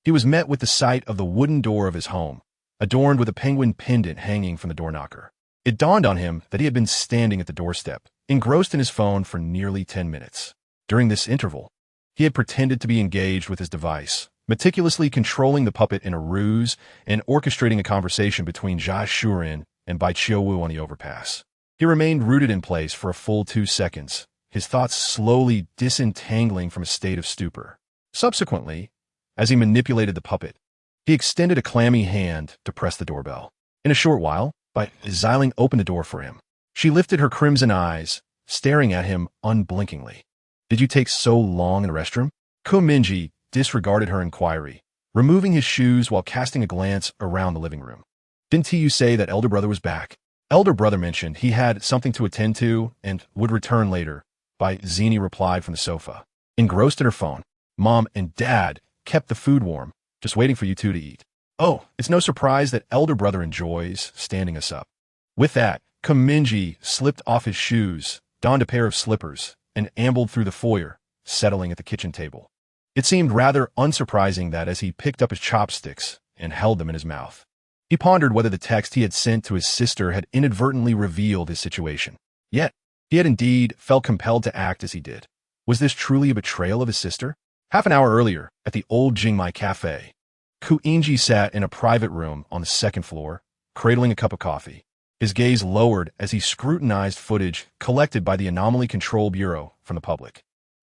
he was met with the sight of the wooden door of his home, adorned with a penguin pendant hanging from the door knocker. It dawned on him that he had been standing at the doorstep, engrossed in his phone for nearly 10 minutes. During this interval, he had pretended to be engaged with his device, meticulously controlling the puppet in a ruse and orchestrating a conversation between Jia Shuren and Bai Qiuwu on the overpass. He remained rooted in place for a full 2 seconds, his thoughts slowly disentangling from a state of stupor. Subsequently, as he manipulated the puppet, he extended a clammy hand to press the doorbell. In a short while, Bai Xiling opened the door for him. She lifted her crimson eyes, staring at him unblinkingly. Did you take so long in the restroom? Mingye disregarded her inquiry, removing his shoes while casting a glance around the living room. Didn't you say that elder brother was back? Elder brother mentioned he had something to attend to and would return later, Bai Zini replied from the sofa. Engrossed in her phone, Mom and Dad kept the food warm, just waiting for you two to eat. Oh, it's no surprise that elder brother enjoys standing us up. With that, Mingye slipped off his shoes, donned a pair of slippers, and ambled through the foyer, settling at the kitchen table. It seemed rather unsurprising that as he picked up his chopsticks and held them in his mouth, he pondered whether the text he had sent to his sister had inadvertently revealed his situation. Yet, he had indeed felt compelled to act as he did. Was this truly a betrayal of his sister? Half an hour earlier, at the old Jingmai Cafe, Mingye sat in a private room on the second floor, cradling a cup of coffee. His gaze lowered as he scrutinized footage collected by the Anomaly Control Bureau from the public.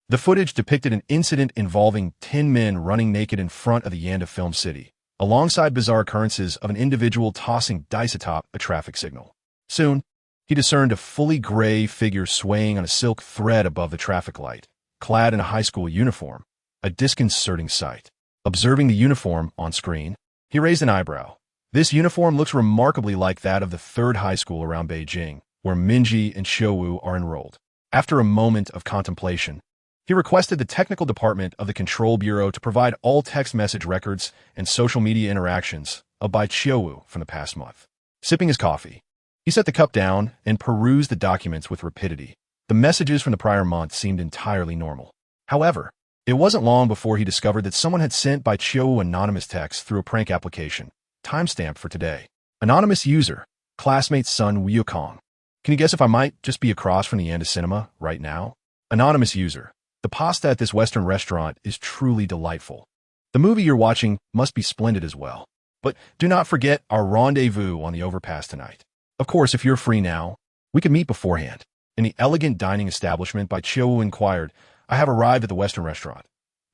The footage depicted an incident involving 10 men running naked in front of the Yanda Film City, alongside bizarre occurrences of an individual tossing dice atop a traffic signal. Soon, he discerned a fully gray figure swaying on a silk thread above the traffic light, clad in a high school uniform, a disconcerting sight. Observing the uniform on screen, he raised an eyebrow. This uniform looks remarkably like that of the third high school around Beijing, where Mingye and Qiuwu are enrolled. After a moment of contemplation, he requested the technical department of the Control Bureau to provide all text message records and social media interactions of Bai Qiuwu from the past month. Sipping his coffee, he set the cup down and perused the documents with rapidity, The messages from the prior month seemed entirely normal. However, it wasn't long before he discovered that someone had sent by Chiu anonymous text through a prank application, timestamped for today. Anonymous user, classmate's son Wukong. Can you guess if I might just be across from the Anda Cinema right now? Anonymous user, the pasta at this Western restaurant is truly delightful. The movie you're watching must be splendid as well. But do not forget our rendezvous on the overpass tonight. Of course, if you're free now, we could meet beforehand. In the elegant dining establishment by Chiu inquired, I have arrived at the Western restaurant.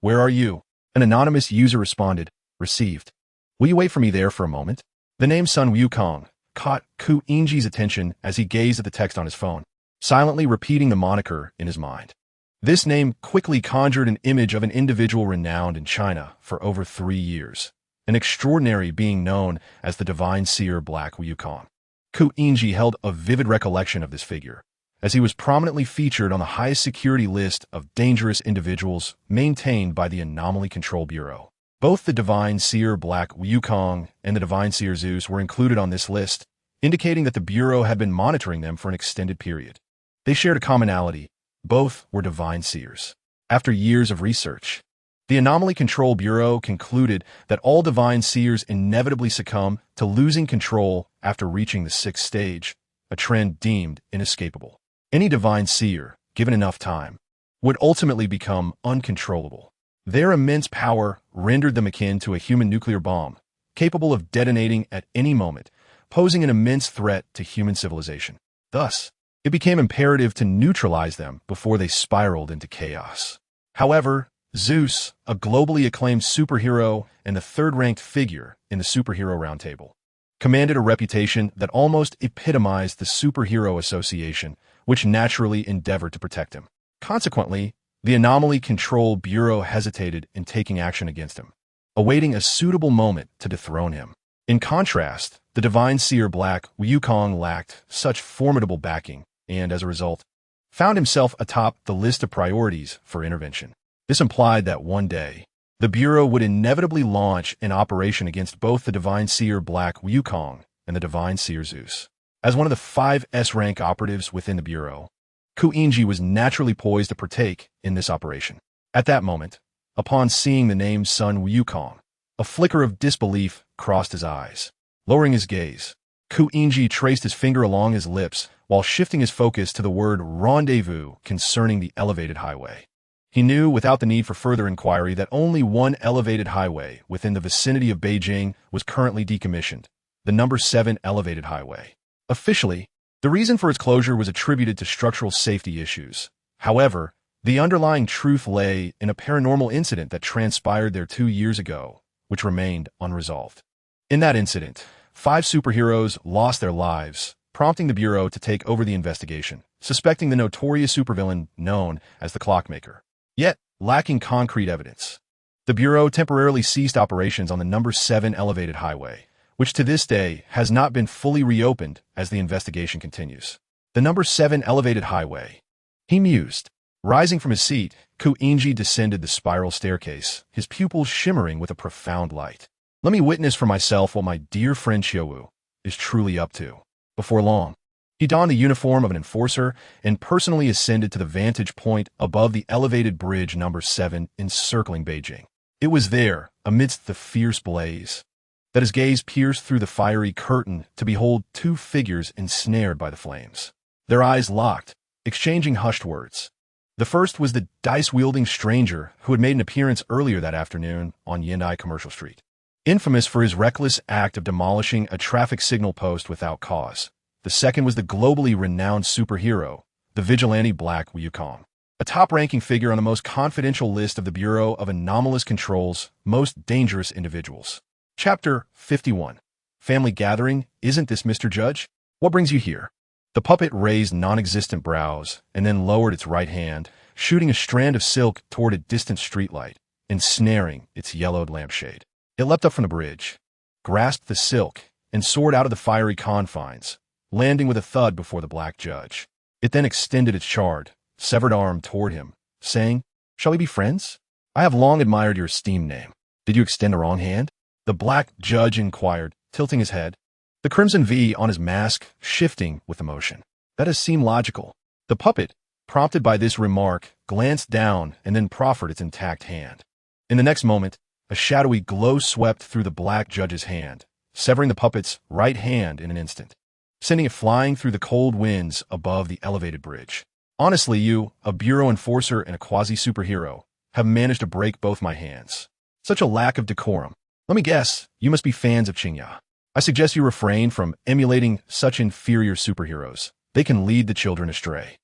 Where are you? An anonymous user responded, received. Will you wait for me there for a moment? The name Sun Wukong caught Ku Ingji's attention as he gazed at the text on his phone, silently repeating the moniker in his mind. This name quickly conjured an image of an individual renowned in China for over 3 years, an extraordinary being known as the divine seer Black Wukong. Ku Ingji held a vivid recollection of this figure, as he was prominently featured on the highest security list of dangerous individuals maintained by the Anomaly Control Bureau. Both the divine seer Black Wukong and the divine seer Zeus were included on this list, indicating that the Bureau had been monitoring them for an extended period. They shared a commonality. Both were divine seers. After years of research, the Anomaly Control Bureau concluded that all divine seers inevitably succumb to losing control after reaching the 6th stage, a trend deemed inescapable. Any divine seer, given enough time, would ultimately become uncontrollable. Their immense power rendered them akin to a human nuclear bomb, capable of detonating at any moment, posing an immense threat to human civilization. Thus, it became imperative to neutralize them before they spiraled into chaos. However, Zeus, a globally acclaimed superhero and the third-ranked figure in the Superhero Roundtable, commanded a reputation that almost epitomized the Superhero Association, which naturally endeavored to protect him. Consequently, the Anomaly Control Bureau hesitated in taking action against him, awaiting a suitable moment to dethrone him. In contrast, the divine seer Black Wukong lacked such formidable backing and, as a result, found himself atop the list of priorities for intervention. This implied that one day, the Bureau would inevitably launch an operation against both the divine seer Black Wukong and the divine seer Zeus. As one of the 5 S-rank operatives within the Bureau, Ku Ingji was naturally poised to partake in this operation. At that moment, upon seeing the name Sun Wukong, a flicker of disbelief crossed his eyes. Lowering his gaze, Ku Ingji traced his finger along his lips while shifting his focus to the word rendezvous concerning the elevated highway. He knew without the need for further inquiry that only one elevated highway within the vicinity of Beijing was currently decommissioned, the number 7 elevated highway. Officially, the reason for its closure was attributed to structural safety issues. However, the underlying truth lay in a paranormal incident that transpired there 2 years ago, which remained unresolved. In that incident, 5 superheroes lost their lives, prompting the Bureau to take over the investigation, suspecting the notorious supervillain known as the Clockmaker. Yet, lacking concrete evidence, the Bureau temporarily ceased operations on the number 7 elevated highway, which to this day has not been fully reopened as the investigation continues. The number 7 elevated highway. He mused. Rising from his seat, Ku Ingji descended the spiral staircase, his pupils shimmering with a profound light. Let me witness for myself what my dear friend Chiu is truly up to. Before long, he donned the uniform of an enforcer and personally ascended to the vantage point above the elevated bridge number 7 encircling Beijing. It was there, amidst the fierce blaze, that his gaze pierced through the fiery curtain to behold 2 figures ensnared by the flames. Their eyes locked, exchanging hushed words. The first was the dice-wielding stranger who had made an appearance earlier that afternoon on Yindai Commercial Street, infamous for his reckless act of demolishing a traffic signal post without cause. The second was the globally renowned superhero, the vigilante Black Wukong, a top-ranking figure on the most confidential list of the Bureau of Anomalous Control's most dangerous individuals. Chapter 51. Family Gathering, Isn't This Mr. Judge? What brings you here? The puppet raised non-existent brows and then lowered its right hand, shooting a strand of silk toward a distant streetlight, ensnaring its yellowed lampshade. It leapt up from the bridge, grasped the silk, and soared out of the fiery confines, landing with a thud before the black judge. It then extended its charred, severed arm toward him, saying, "Shall we be friends? I have long admired your esteemed name. Did you extend the wrong hand?" The black judge inquired, tilting his head, the crimson V on his mask shifting with emotion. That does seem logical. The puppet, prompted by this remark, glanced down and then proffered its intact hand. In the next moment, a shadowy glow swept through the black judge's hand, severing the puppet's right hand in an instant, sending it flying through the cold winds above the elevated bridge. Honestly, you, a bureau enforcer and a quasi-superhero, have managed to break both my hands. Such a lack of decorum. Let me guess, you must be fans of Mingye. I suggest you refrain from emulating such inferior superheroes. They can lead the children astray.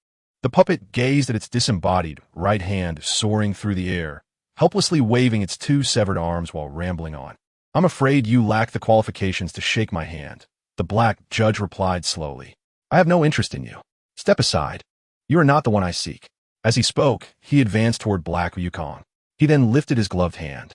The puppet gazed at its disembodied right hand soaring through the air, helplessly waving its two severed arms while rambling on. I'm afraid you lack the qualifications to shake my hand, the black judge replied slowly. I have no interest in you. Step aside. You are not the one I seek. As he spoke, he advanced toward Black Wukong. He then lifted his gloved hand,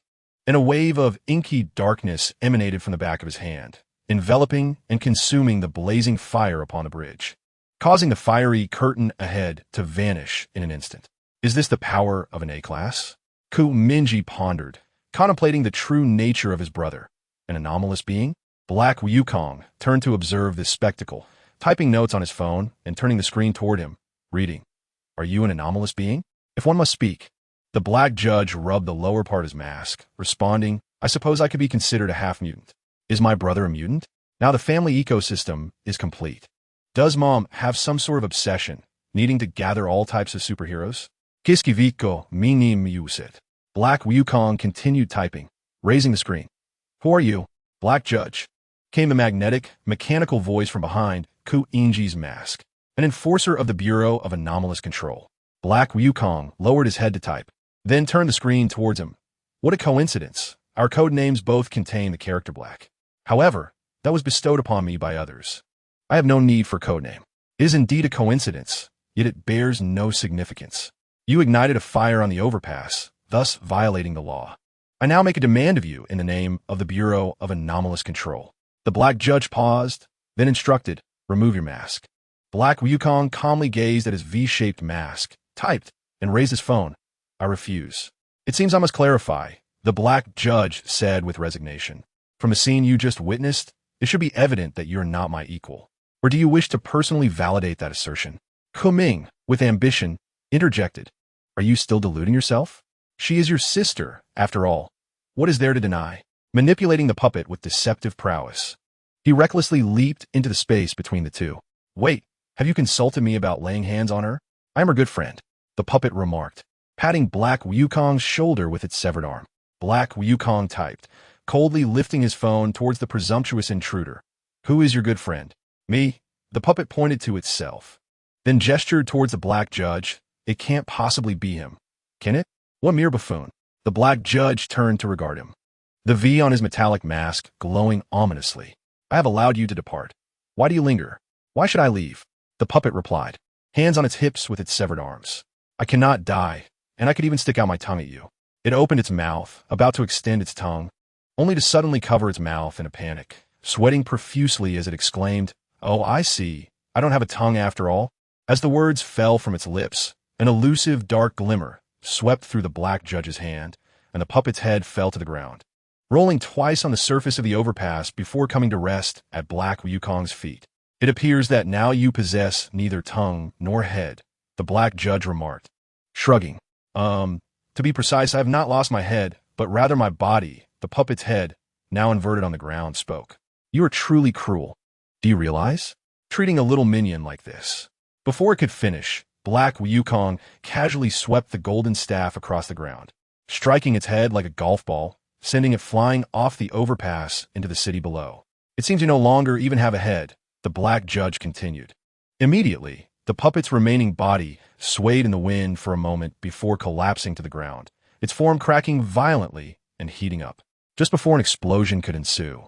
and a wave of inky darkness emanated from the back of his hand, enveloping and consuming the blazing fire upon the bridge, causing the fiery curtain ahead to vanish in an instant. Is this the power of an A-class? Mingye pondered, contemplating the true nature of his brother. An anomalous being? Black Wukong turned to observe this spectacle, typing notes on his phone and turning the screen toward him, reading. Are you an anomalous being? If one must speak. The black judge rubbed the lower part of his mask, responding, I suppose I could be considered a half-mutant. Is my brother a mutant? Now the family ecosystem is complete. Does Mom have some sort of obsession, needing to gather all types of superheroes? Kiskiviko minim usit. Black Wukong continued typing, raising the screen. Who are you? Black judge. Came the magnetic, mechanical voice from behind Mingye's mask. An enforcer of the Bureau of Anomalous Control. Black Wukong lowered his head to type, then turned the screen towards him. What a coincidence. Our code names both contain the character Black. However, that was bestowed upon me by others. I have no need for codename. It is indeed a coincidence, yet it bears no significance. You ignited a fire on the overpass, thus violating the law. I now make a demand of you in the name of the Bureau of Anomalous Control. The black judge paused, then instructed, remove your mask. Black Wukong calmly gazed at his V-shaped mask, typed, and raised his phone. I refuse. It seems I must clarify, the black judge said with resignation. From the scene you just witnessed, it should be evident that you're not my equal. Or do you wish to personally validate that assertion? Kuming, with ambition, interjected. Are you still deluding yourself? She is your sister, after all. What is there to deny? Manipulating the puppet with deceptive prowess. He recklessly leaped into the space between the two. Wait, have you consulted me about laying hands on her? I am her good friend, the puppet remarked, patting Black Wukong's shoulder with its severed arm. Black Wukong typed, coldly lifting his phone towards the presumptuous intruder. Who is your good friend? Me? The puppet pointed to itself, then gestured towards the black judge. It can't possibly be him. Can it? What mere buffoon. The black judge turned to regard him, the V on his metallic mask glowing ominously. I have allowed you to depart. Why do you linger? Why should I leave? The puppet replied, hands on its hips with its severed arms. I cannot die, and I could even stick out my tongue at you. It opened its mouth, about to extend its tongue, only to suddenly cover its mouth in a panic, sweating profusely as it exclaimed, Oh, I see. I don't have a tongue after all. As the words fell from its lips, an elusive dark glimmer swept through the black judge's hand, and the puppet's head fell to the ground, rolling twice on the surface of the overpass before coming to rest at Black Wukong's feet. It appears that now you possess neither tongue nor head, the black judge remarked, shrugging. To be precise, I have not lost my head, but rather my body. The puppet's head, now inverted on the ground, spoke. You are truly cruel. Do you realize? Treating a little minion like this. Before it could finish, Black Wukong casually swept the golden staff across the ground, striking its head like a golf ball, sending it flying off the overpass into the city below. It seems you no longer even have a head, the black judge continued. Immediately, the puppet's remaining body swayed in the wind for a moment before collapsing to the ground, its form cracking violently and heating up, just before an explosion could ensue.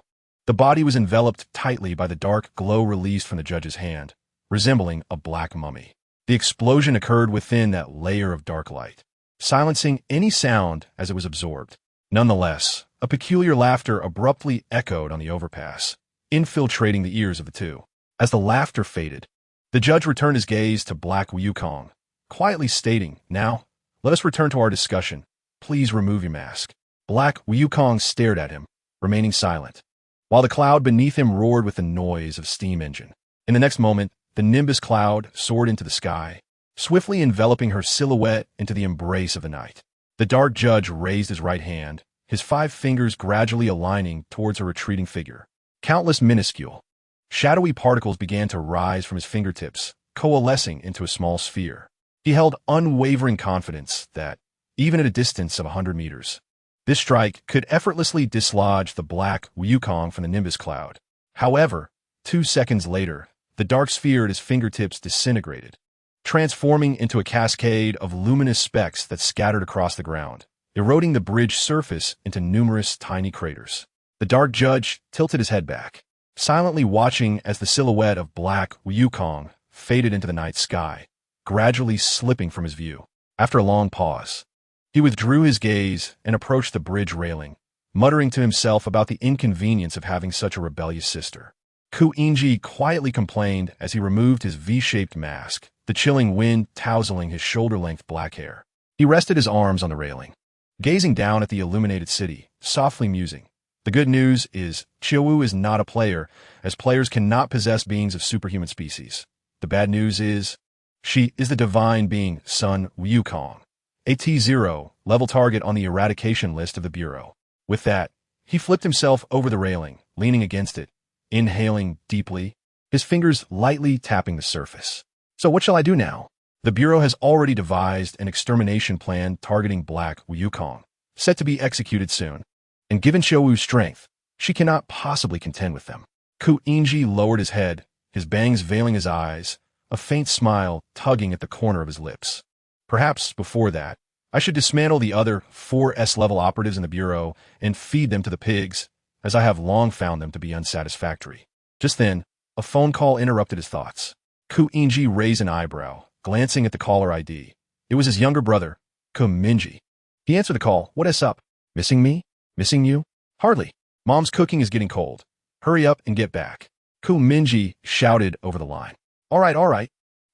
The body was enveloped tightly by the dark glow released from the judge's hand, resembling a black mummy. The explosion occurred within that layer of dark light, silencing any sound as it was absorbed. Nonetheless, a peculiar laughter abruptly echoed on the overpass, infiltrating the ears of the two. As the laughter faded, the judge returned his gaze to Black Wukong, quietly stating, Now, let us return to our discussion. Please remove your mask. Black Wukong stared at him, remaining silent, while the cloud beneath him roared with the noise of steam engine. In the next moment, the nimbus cloud soared into the sky, swiftly enveloping her silhouette into the embrace of the night. The dark judge raised his right hand, his 5 fingers gradually aligning towards her retreating figure. Countless minuscule, shadowy particles began to rise from his fingertips, coalescing into a small sphere. He held unwavering confidence that, even at a distance of 100 meters, this strike could effortlessly dislodge the black Wukong from the nimbus cloud. However, 2 seconds later, the dark sphere at his fingertips disintegrated, transforming into a cascade of luminous specks that scattered across the ground, eroding the bridge surface into numerous tiny craters. The dark judge tilted his head back, silently watching as the silhouette of black Wukong faded into the night sky, gradually slipping from his view. After a long pause, he withdrew his gaze and approached the bridge railing, muttering to himself about the inconvenience of having such a rebellious sister. Mingye quietly complained as he removed his V-shaped mask, the chilling wind tousling his shoulder-length black hair. He rested his arms on the railing, gazing down at the illuminated city, softly musing. The good news is, Qiaowu is not a player, as players cannot possess beings of superhuman species. The bad news is, she is the divine being Sun Wukong, a T0 level target on the eradication list of the Bureau. With that, he flipped himself over the railing, leaning against it, inhaling deeply, his fingers lightly tapping the surface. So what shall I do now? The Bureau has already devised an extermination plan targeting black Wukong, set to be executed soon. And given Qiaowu's strength, she cannot possibly contend with them. Mingye lowered his head, his bangs veiling his eyes, a faint smile tugging at the corner of his lips. Perhaps, before that, I should dismantle the other 4 S-level operatives in the Bureau and feed them to the pigs, as I have long found them to be unsatisfactory. Just then, a phone call interrupted his thoughts. Mingye raised an eyebrow, glancing at the caller ID. It was his younger brother, Mingye. He answered the call. What is up? Missing me? Missing you? Hardly. Mom's cooking is getting cold. Hurry up and get back. Mingye shouted over the line. All right.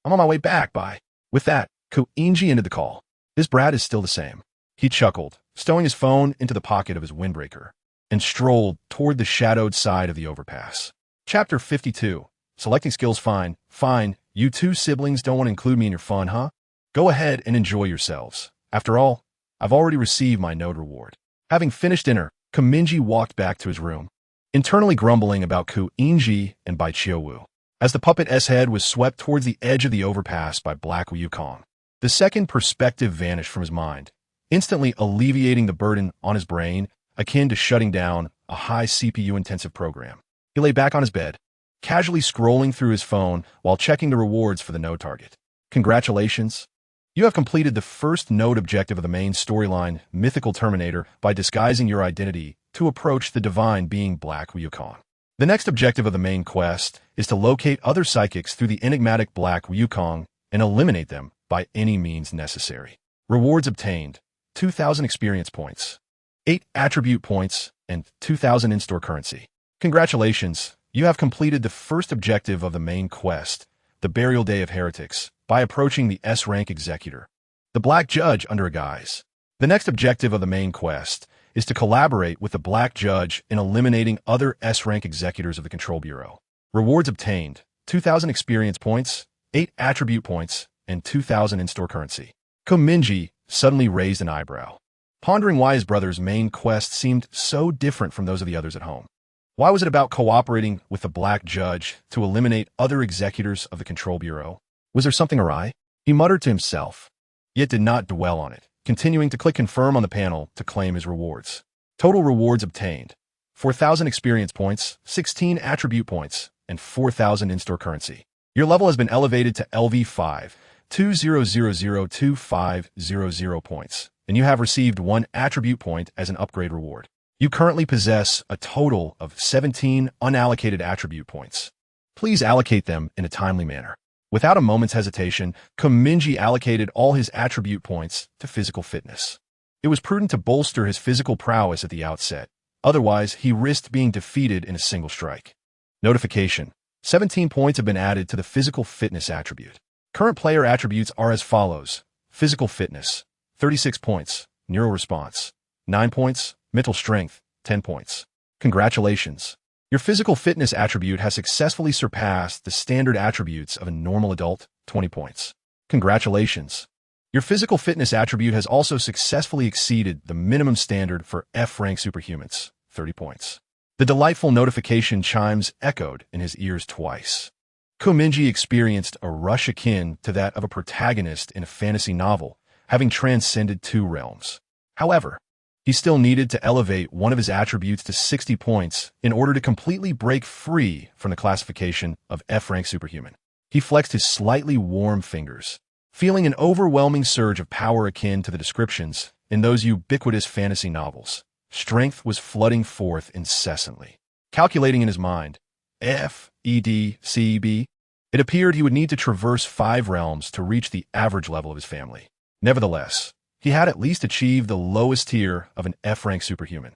I'm on my way back, bye. With that, Mingye ended the call. This brat is still the same. He chuckled, stowing his phone into the pocket of his windbreaker, and strolled toward the shadowed side of the overpass. Chapter 52. Selecting skills fine. Fine, you 2 siblings don't want to include me in your fun, huh? Go ahead and enjoy yourselves. After all, I've already received my node reward. Having finished dinner, Mingye walked back to his room, internally grumbling about Mingye and by Qiaowu. As the puppet S-head was swept towards the edge of the overpass by black Wukong, the second perspective vanished from his mind, instantly alleviating the burden on his brain akin to shutting down a high CPU-intensive program. He lay back on his bed, casually scrolling through his phone while checking the rewards for the node target. Congratulations! You have completed the first node objective of the main storyline, Mythical Terminator, by disguising your identity to approach the divine being Black Wukong. The next objective of the main quest is to locate other psychics through the enigmatic Black Wukong and eliminate them by any means necessary. Rewards obtained: 2,000 experience points, 8 attribute points, and 2,000 in-store currency. Congratulations, you have completed the first objective of the main quest, the Burial Day of Heretics, by approaching the S-rank executor, the Black Judge under a guise. The next objective of the main quest is to collaborate with the Black Judge in eliminating other S-rank executors of the Control Bureau. Rewards obtained: 2,000 experience points, 8 attribute points, and 2,000 in-store currency. Mingye suddenly raised an eyebrow, pondering why his brother's main quest seemed so different from those of the others at home. Why was it about cooperating with the Black Judge to eliminate other executors of the Control Bureau? Was there something awry? He muttered to himself, yet did not dwell on it, continuing to click confirm on the panel to claim his rewards. Total rewards obtained: 4,000 experience points, 16 attribute points, and 4,000 in-store currency. Your level has been elevated to LV5, 20002500 points, and you have received 1 attribute point as an upgrade reward. You currently possess a total of 17 unallocated attribute points. Please allocate them in a timely manner. Without a moment's hesitation, Mingye allocated all his attribute points to physical fitness. It was prudent to bolster his physical prowess at the outset. Otherwise, he risked being defeated in a single strike. Notification: 17 points have been added to the physical fitness attribute. Current player attributes are as follows: physical fitness, 36 points, neural response, 9 points, mental strength, 10 points. Congratulations! Your physical fitness attribute has successfully surpassed the standard attributes of a normal adult, 20 points. Congratulations! Your physical fitness attribute has also successfully exceeded the minimum standard for F-rank superhumans, 30 points. The delightful notification chimes echoed in his ears twice. Mingye experienced a rush akin to that of a protagonist in a fantasy novel, having transcended 2 realms. However, he still needed to elevate one of his attributes to 60 points in order to completely break free from the classification of F-rank superhuman. He flexed his slightly warm fingers, feeling an overwhelming surge of power akin to the descriptions in those ubiquitous fantasy novels. Strength was flooding forth incessantly. Calculating in his mind, F, E, D, C, B, it appeared he would need to traverse 5 realms to reach the average level of his family. Nevertheless, he had at least achieved the lowest tier of an F-rank superhuman.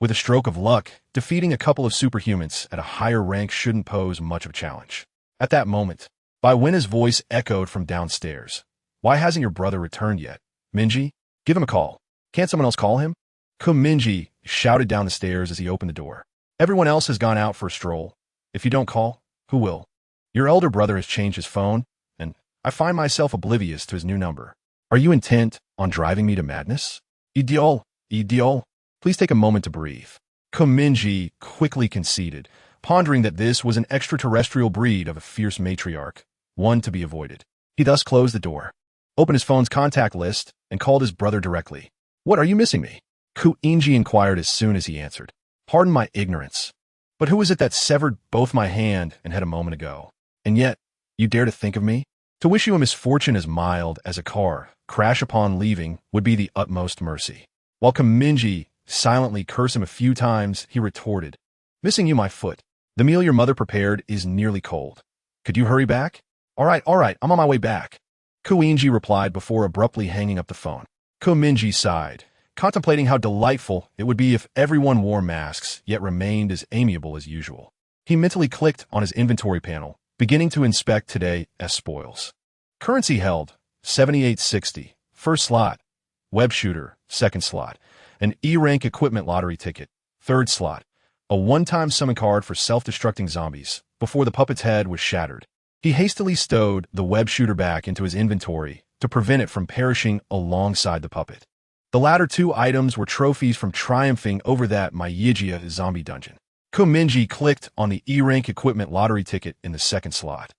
With a stroke of luck, defeating a couple of superhumans at a higher rank shouldn't pose much of a challenge. At that moment, Wen's voice echoed from downstairs. Why hasn't your brother returned yet? Mingye? Give him a call. Can't someone else call him? Mingye shouted down the stairs as he opened the door. Everyone else has gone out for a stroll. If you don't call, who will? Your elder brother has changed his phone, and I find myself oblivious to his new number. Are you intent on driving me to madness? Ideal, please take a moment to breathe. Mingye quickly conceded, pondering that this was an extraterrestrial breed of a fierce matriarch, one to be avoided. He thus closed the door, opened his phone's contact list, and called his brother directly. What, are you missing me? Mingye inquired as soon as he answered. Pardon my ignorance, but who is it that severed both my hand and head a moment ago? And yet, you dare to think of me? To wish you a misfortune as mild as a car crash upon leaving would be the utmost mercy. While Mingye silently cursed him a few times, he retorted, Missing you, my foot. The meal your mother prepared is nearly cold. Could you hurry back? All right, I'm on my way back. Mingye replied before abruptly hanging up the phone. Mingye sighed, contemplating how delightful it would be if everyone wore masks yet remained as amiable as usual. He mentally clicked on his inventory panel, beginning to inspect today as spoils. Currency held, 7860, first slot. Web shooter, second slot. An E-rank equipment lottery ticket, third slot. A one-time summon card for self-destructing zombies, before the puppet's head was shattered. He hastily stowed the web shooter back into his inventory to prevent it from perishing alongside the puppet. The latter 2 items were trophies from triumphing over that Mingye zombie dungeon. Mingye clicked on the E-rank equipment lottery ticket in the second slot,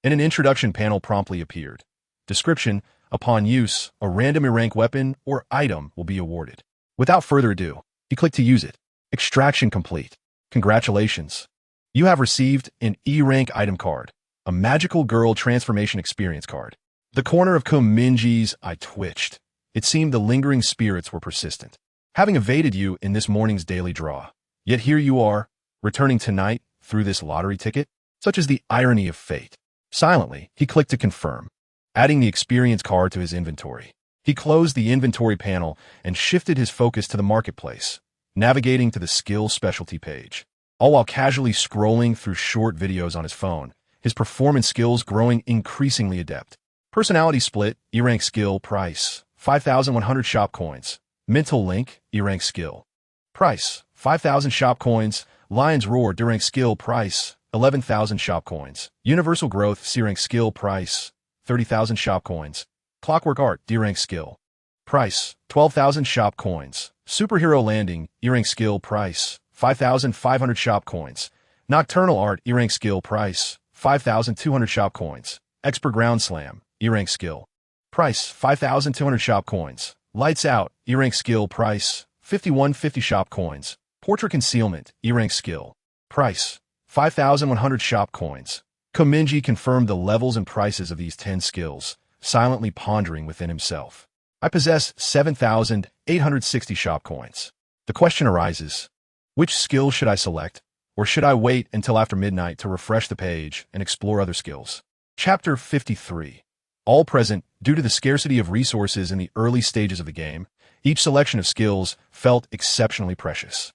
and an introduction panel promptly appeared. Description: upon use, a random E-rank weapon or item will be awarded. Without further ado, he clicked to use it. Extraction complete. Congratulations. You have received an E-rank item card, a magical girl transformation experience card. The corner of Mingye's eye twitched. It seemed the lingering spirits were persistent, having evaded you in this morning's daily draw. Yet here you are, returning tonight through this lottery ticket. Such is the irony of fate. Silently, he clicked to confirm, adding the experience card to his inventory. He closed the inventory panel and shifted his focus to the marketplace, navigating to the skill specialty page, all while casually scrolling through short videos on his phone, his performance skills growing increasingly adept. Personality split, E-rank skill, price, 5,100 shop coins. Mental link, E-rank skill. Price, 5,000 shop coins. Lion's roar, D-rank skill, price, 11,000 shop coins. Universal growth, C-rank skill, price, 30,000 shop coins. Clockwork art, D-rank skill. Price, 12,000 shop coins. Superhero landing, E-rank skill, price, 5,500 shop coins. Nocturnal art, E-rank skill, price, 5,200 shop coins. Expert ground slam, E-rank skill. Price, 5,200 shop coins. Lights out, E-rank skill, price, 5,150 shop coins. Portrait concealment, E-rank skill. Price, 5,100 shop coins. Mingye confirmed the levels and prices of these 10 skills, silently pondering within himself. I possess 7,860 shop coins. The question arises, which skill should I select, or should I wait until after midnight to refresh the page and explore other skills? Chapter 53. All present, due to the scarcity of resources in the early stages of the game, each selection of skills felt exceptionally precious.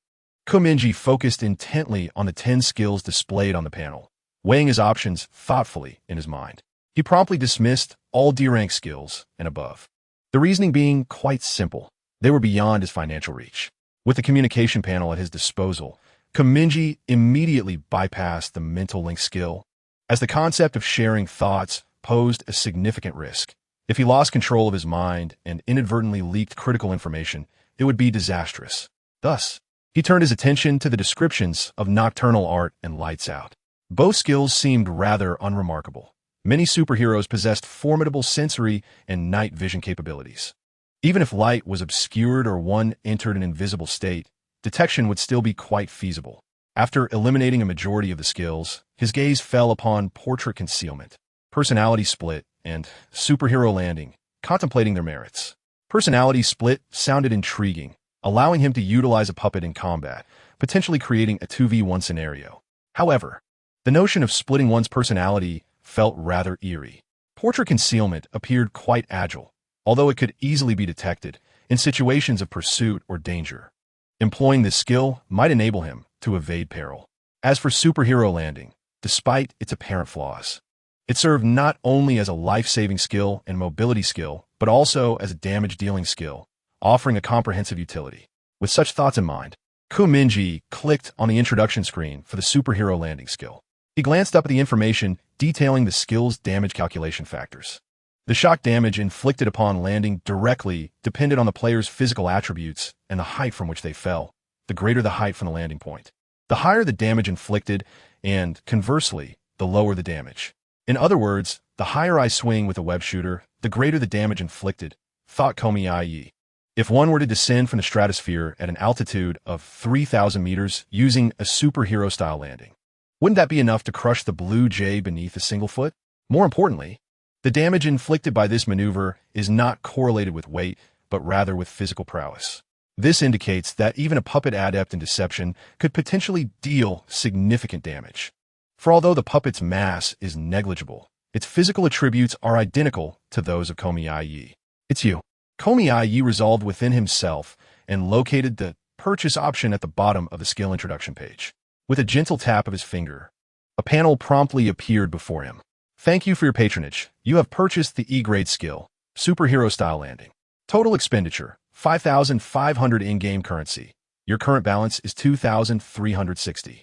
Mingye focused intently on the 10 skills displayed on the panel, weighing his options thoughtfully in his mind. He promptly dismissed all D-rank skills and above. The reasoning being quite simple. They were beyond his financial reach. With the communication panel at his disposal, Mingye immediately bypassed the mental link skill, as the concept of sharing thoughts posed a significant risk. If he lost control of his mind and inadvertently leaked critical information, it would be disastrous. Thus, he turned his attention to the descriptions of nocturnal art and lights out. Both skills seemed rather unremarkable. Many superheroes possessed formidable sensory and night vision capabilities. Even if light was obscured or one entered an invisible state, detection would still be quite feasible. After eliminating a majority of the skills, his gaze fell upon portrait concealment, personality split, and superhero landing, contemplating their merits. Personality split sounded intriguing, allowing him to utilize a puppet in combat, potentially creating a 2v1 scenario. However, the notion of splitting one's personality felt rather eerie. Portrait concealment appeared quite agile, although it could easily be detected in situations of pursuit or danger. Employing this skill might enable him to evade peril. As for superhero landing, despite its apparent flaws, it served not only as a life-saving skill and mobility skill, but also as a damage-dealing skill, offering a comprehensive utility. With such thoughts in mind, Mingye clicked on the introduction screen for the superhero landing skill. He glanced up at the information detailing the skill's damage calculation factors. The shock damage inflicted upon landing directly depended on the player's physical attributes and the height from which they fell, the greater the height from the landing point. The higher the damage inflicted, and, conversely, the lower the damage. In other words, the higher I swing with a web shooter, the greater the damage inflicted, thought Mingye. If one were to descend from the stratosphere at an altitude of 3,000 meters using a superhero-style landing, wouldn't that be enough to crush the blue jay beneath a single foot? More importantly, the damage inflicted by this maneuver is not correlated with weight, but rather with physical prowess. This indicates that even a puppet adept in deception could potentially deal significant damage. For although the puppet's mass is negligible, its physical attributes are identical to those of Mingye. It's you. Mingye resolved within himself and located the purchase option at the bottom of the skill introduction page. With a gentle tap of his finger, a panel promptly appeared before him. Thank you for your patronage. You have purchased the E-grade skill, Superhero Style Landing. Total expenditure, 5,500 in-game currency. Your current balance is 2,360.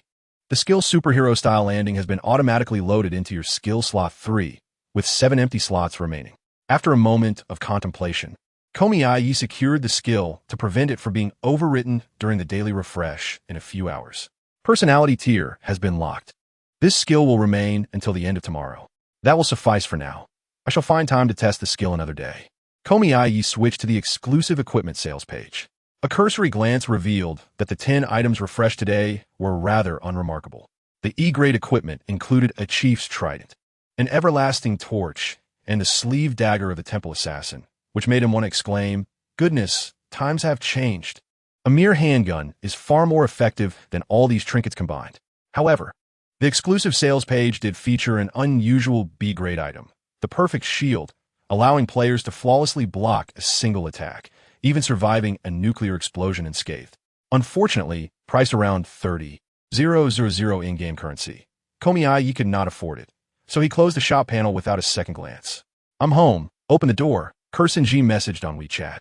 The skill Superhero Style Landing has been automatically loaded into your skill slot 3, with 7 empty slots remaining. After a moment of contemplation, Mingye secured the skill to prevent it from being overwritten during the daily refresh in a few hours. Personality tier has been locked. This skill will remain until the end of tomorrow. That will suffice for now. I shall find time to test the skill another day. Mingye switched to the exclusive equipment sales page. A cursory glance revealed that the 10 items refreshed today were rather unremarkable. The E-grade equipment included a chief's trident, an everlasting torch, and the sleeve dagger of the temple assassin, which made him want to exclaim, "Goodness, times have changed." A mere handgun is far more effective than all these trinkets combined. However, the exclusive sales page did feature an unusual B-grade item, the perfect shield, allowing players to flawlessly block a single attack, even surviving a nuclear explosion unscathed. Unfortunately, priced around 30,000 in-game currency, Mingye could not afford it, so he closed the shop panel without a second glance. "I'm home. Open the door," Mingye messaged on WeChat.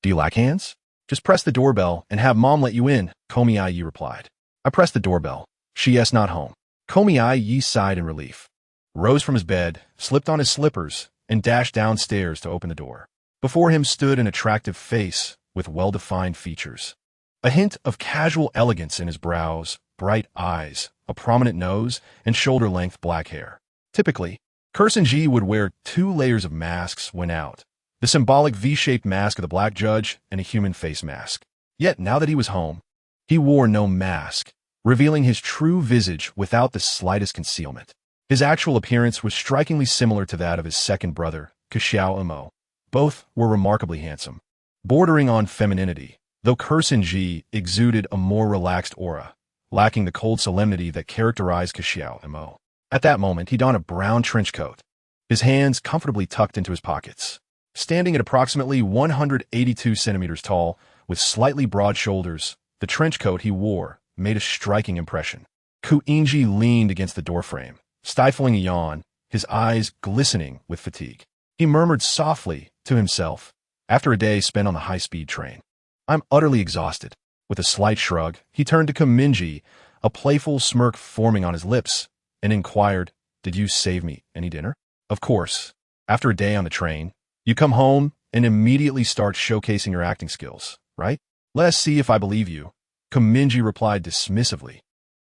"Do you lack hands? Just press the doorbell and have Mom let you in," Mingye replied. I pressed the doorbell. "She not home." Mingye sighed in relief, rose from his bed, slipped on his slippers, and dashed downstairs to open the door. Before him stood an attractive face with well-defined features. A hint of casual elegance in his brows, bright eyes, a prominent nose, and shoulder-length black hair. Typically, Mingye would wear 2 layers of masks when out, the symbolic V-shaped mask of the Black Judge and a human face mask. Yet now that he was home, he wore no mask, revealing his true visage without the slightest concealment. His actual appearance was strikingly similar to that of his second brother, Xiao. Both were remarkably handsome, bordering on femininity, though Mingye exuded a more relaxed aura, lacking the cold solemnity that characterized Xiao. At that moment, he donned a brown trench coat, his hands comfortably tucked into his pockets. Standing at approximately 182 centimeters tall, with slightly broad shoulders, the trench coat he wore made a striking impression. Mingye leaned against the doorframe, stifling a yawn, his eyes glistening with fatigue. He murmured softly to himself, after a day spent on the high-speed train, "I'm utterly exhausted." With a slight shrug, he turned to Mingye, a playful smirk forming on his lips, and inquired, "Did you save me any dinner?" Of course. After a day on the train, You come home and immediately start showcasing your acting skills, right? Let's see if I believe you, Mingye replied dismissively.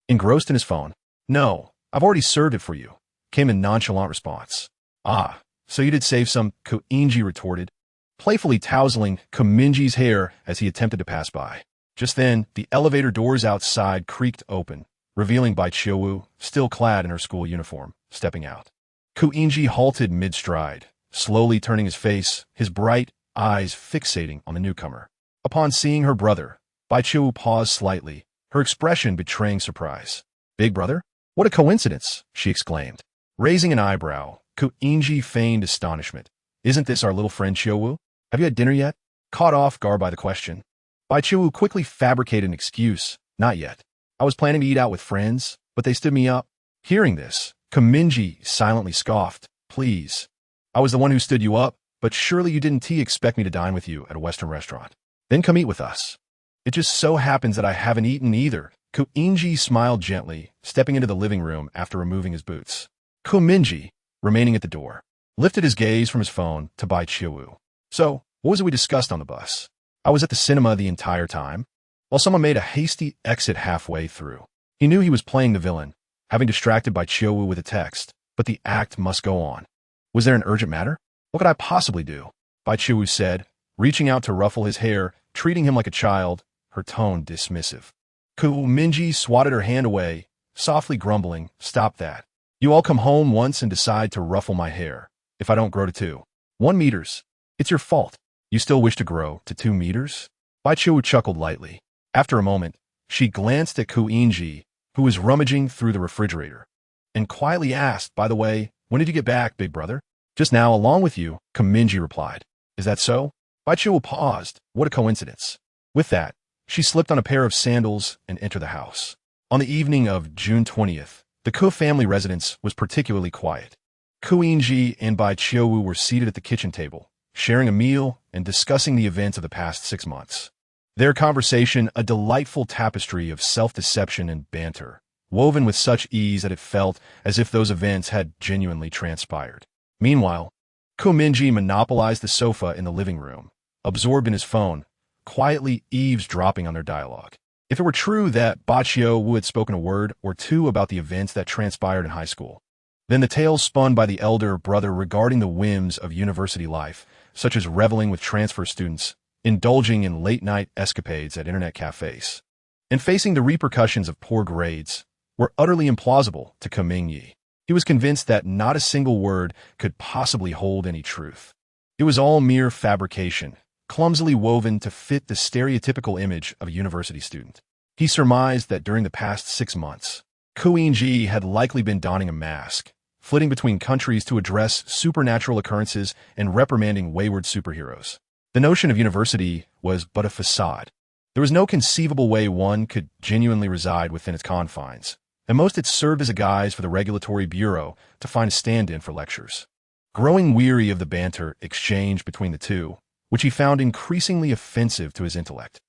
Engrossed in his phone. No, I've already served it for you, came a nonchalant response. Ah, so you did save some, Mingye retorted, playfully tousling Mingye's hair as he attempted to pass by. Just then, the elevator doors outside creaked open, revealing Bai Qiuwu, still clad in her school uniform, stepping out. Mingye halted mid-stride, slowly turning his face, his bright eyes fixating on the newcomer. Upon seeing her brother, Bai Qiuwu paused slightly, her expression betraying surprise. Big brother? What a coincidence, she exclaimed. Raising an eyebrow, Mingye feigned astonishment. Isn't this our little friend Qiuwu? Have you had dinner yet? Caught off guard by the question, Bai Qiuwu quickly fabricated an excuse. Not yet. I was planning to eat out with friends, but they stood me up. Hearing this, Mingye silently scoffed. Please. I was the one who stood you up, but surely you didn't expect me to dine with you at a Western restaurant. Then come eat with us. It just so happens that I haven't eaten either. Mingye smiled gently, stepping into the living room after removing his boots. Mingye, remaining at the door, lifted his gaze from his phone to Bai Qiuwu. So, what was it we discussed on the bus? I was at the cinema the entire time, while someone made a hasty exit halfway through. He knew he was playing the villain, having distracted Bai Qiuwu with a text, but the act must go on. Was there an urgent matter? What could I possibly do? Bai Qiuwu said, reaching out to ruffle his hair, treating him like a child, her tone dismissive. Mingye swatted her hand away, softly grumbling, Stop that. You all come home once and decide to ruffle my hair. If I don't grow to 1 meters, it's your fault. You still wish to grow to 2 meters? Bai Qiuwu chuckled lightly. After a moment, she glanced at Mingye, who was rummaging through the refrigerator, and quietly asked, By the way, when did you get back, big brother? Just now, along with you, Mingye replied. Is that so? Bai Qiuwu paused. What a coincidence. With that, she slipped on a pair of sandals and entered the house. On the evening of June 20th, the Ke family residence was particularly quiet. Mingye and Bai Qiuwu were seated at the kitchen table, sharing a meal and discussing the events of the past 6 months. Their conversation, a delightful tapestry of self-deception and banter, woven with such ease that it felt as if those events had genuinely transpired. Meanwhile, Mingye monopolized the sofa in the living room, absorbed in his phone, quietly eavesdropping on their dialogue. If it were true that Bai Qiuwu had spoken a word or two about the events that transpired in high school, then the tales spun by the elder brother regarding the whims of university life, such as reveling with transfer students, indulging in late-night escapades at internet cafes, and facing the repercussions of poor grades, were utterly implausible to Mingye. He was convinced that not a single word could possibly hold any truth. It was all mere fabrication, clumsily woven to fit the stereotypical image of a university student. He surmised that during the past 6 months, Mingye had likely been donning a mask, flitting between countries to address supernatural occurrences and reprimanding wayward superheroes. The notion of university was but a facade. There was no conceivable way one could genuinely reside within its confines. At most, it served as a guise for the regulatory bureau to find a stand-in for lectures. Growing weary of the banter exchanged between the two, which he found increasingly offensive to his intellect,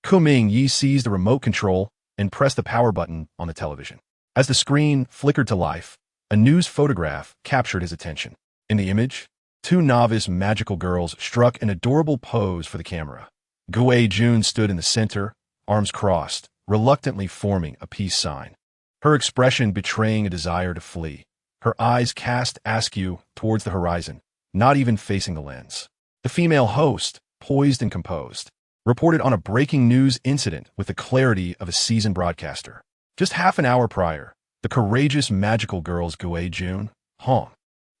Mingye seized the remote control and pressed the power button on the television. As the screen flickered to life, a news photograph captured his attention. In the image, 2 novice magical girls struck an adorable pose for the camera. Guo Jun stood in the center, arms crossed, reluctantly forming a peace sign, her expression betraying a desire to flee, her eyes cast askew towards the horizon, not even facing the lens. The female host, poised and composed, reported on a breaking news incident with the clarity of a seasoned broadcaster. Just half an hour prior, the courageous magical girls Guo Jun, Hong,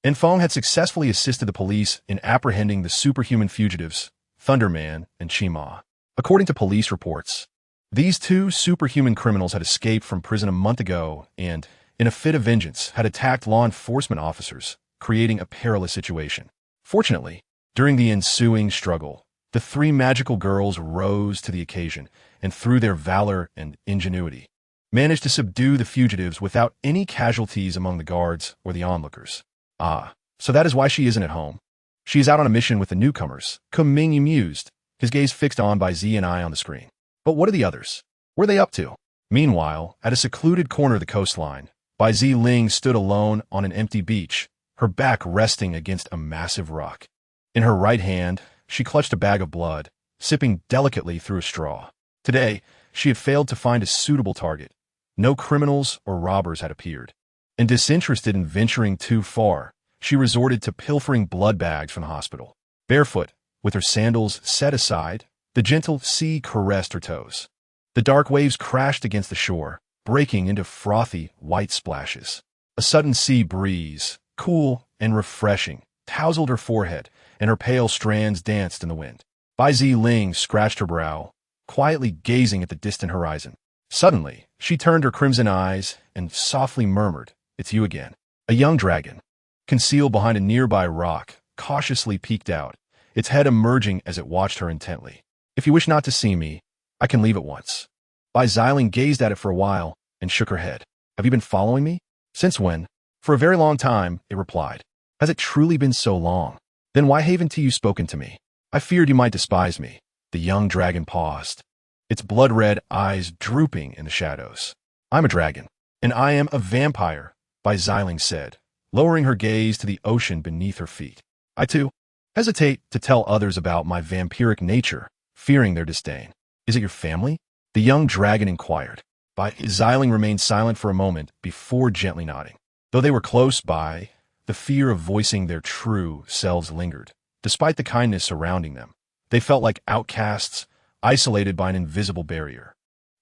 and Feng had successfully assisted the police in apprehending the superhuman fugitives, Thunderman and Chima. According to police reports, these 2 superhuman criminals had escaped from prison a month ago and, in a fit of vengeance, had attacked law enforcement officers, creating a perilous situation. Fortunately, during the ensuing struggle, the 3 magical girls rose to the occasion and, through their valor and ingenuity, managed to subdue the fugitives without any casualties among the guards or the onlookers. Ah, so that is why she isn't at home. She is out on a mission with the newcomers, Mingye mused, his gaze fixed on by Z and I on the screen. But what are the others? What are they up to? Meanwhile, at a secluded corner of the coastline, Bai Ziling stood alone on an empty beach, her back resting against a massive rock. In her right hand, she clutched a bag of blood, sipping delicately through a straw. Today, she had failed to find a suitable target. No criminals or robbers had appeared. And disinterested in venturing too far, she resorted to pilfering blood bags from the hospital. Barefoot, with her sandals set aside, the gentle sea caressed her toes. The dark waves crashed against the shore, breaking into frothy, white splashes. A sudden sea breeze, cool and refreshing, tousled her forehead, and her pale strands danced in the wind. Bai Ziling scratched her brow, quietly gazing at the distant horizon. Suddenly, she turned her crimson eyes and softly murmured, "It's you again." A young dragon, concealed behind a nearby rock, cautiously peeked out, its head emerging as it watched her intently. "If you wish not to see me, I can leave at once." Bai Ziling gazed at it for a while and shook her head. "Have you been following me?" "Since when?" "For a very long time," it replied. "Has it truly been so long? Then why haven't you spoken to me? I feared you might despise me." The young dragon paused, its blood-red eyes drooping in the shadows. "I'm a dragon, and I am a vampire," Bai Ziling said, lowering her gaze to the ocean beneath her feet. "I, too, hesitate to tell others about my vampiric nature, fearing their disdain." "Is it your family?" the young dragon inquired. Bai Ziling remained silent for a moment before gently nodding. Though they were close by, the fear of voicing their true selves lingered. Despite the kindness surrounding them, they felt like outcasts, isolated by an invisible barrier.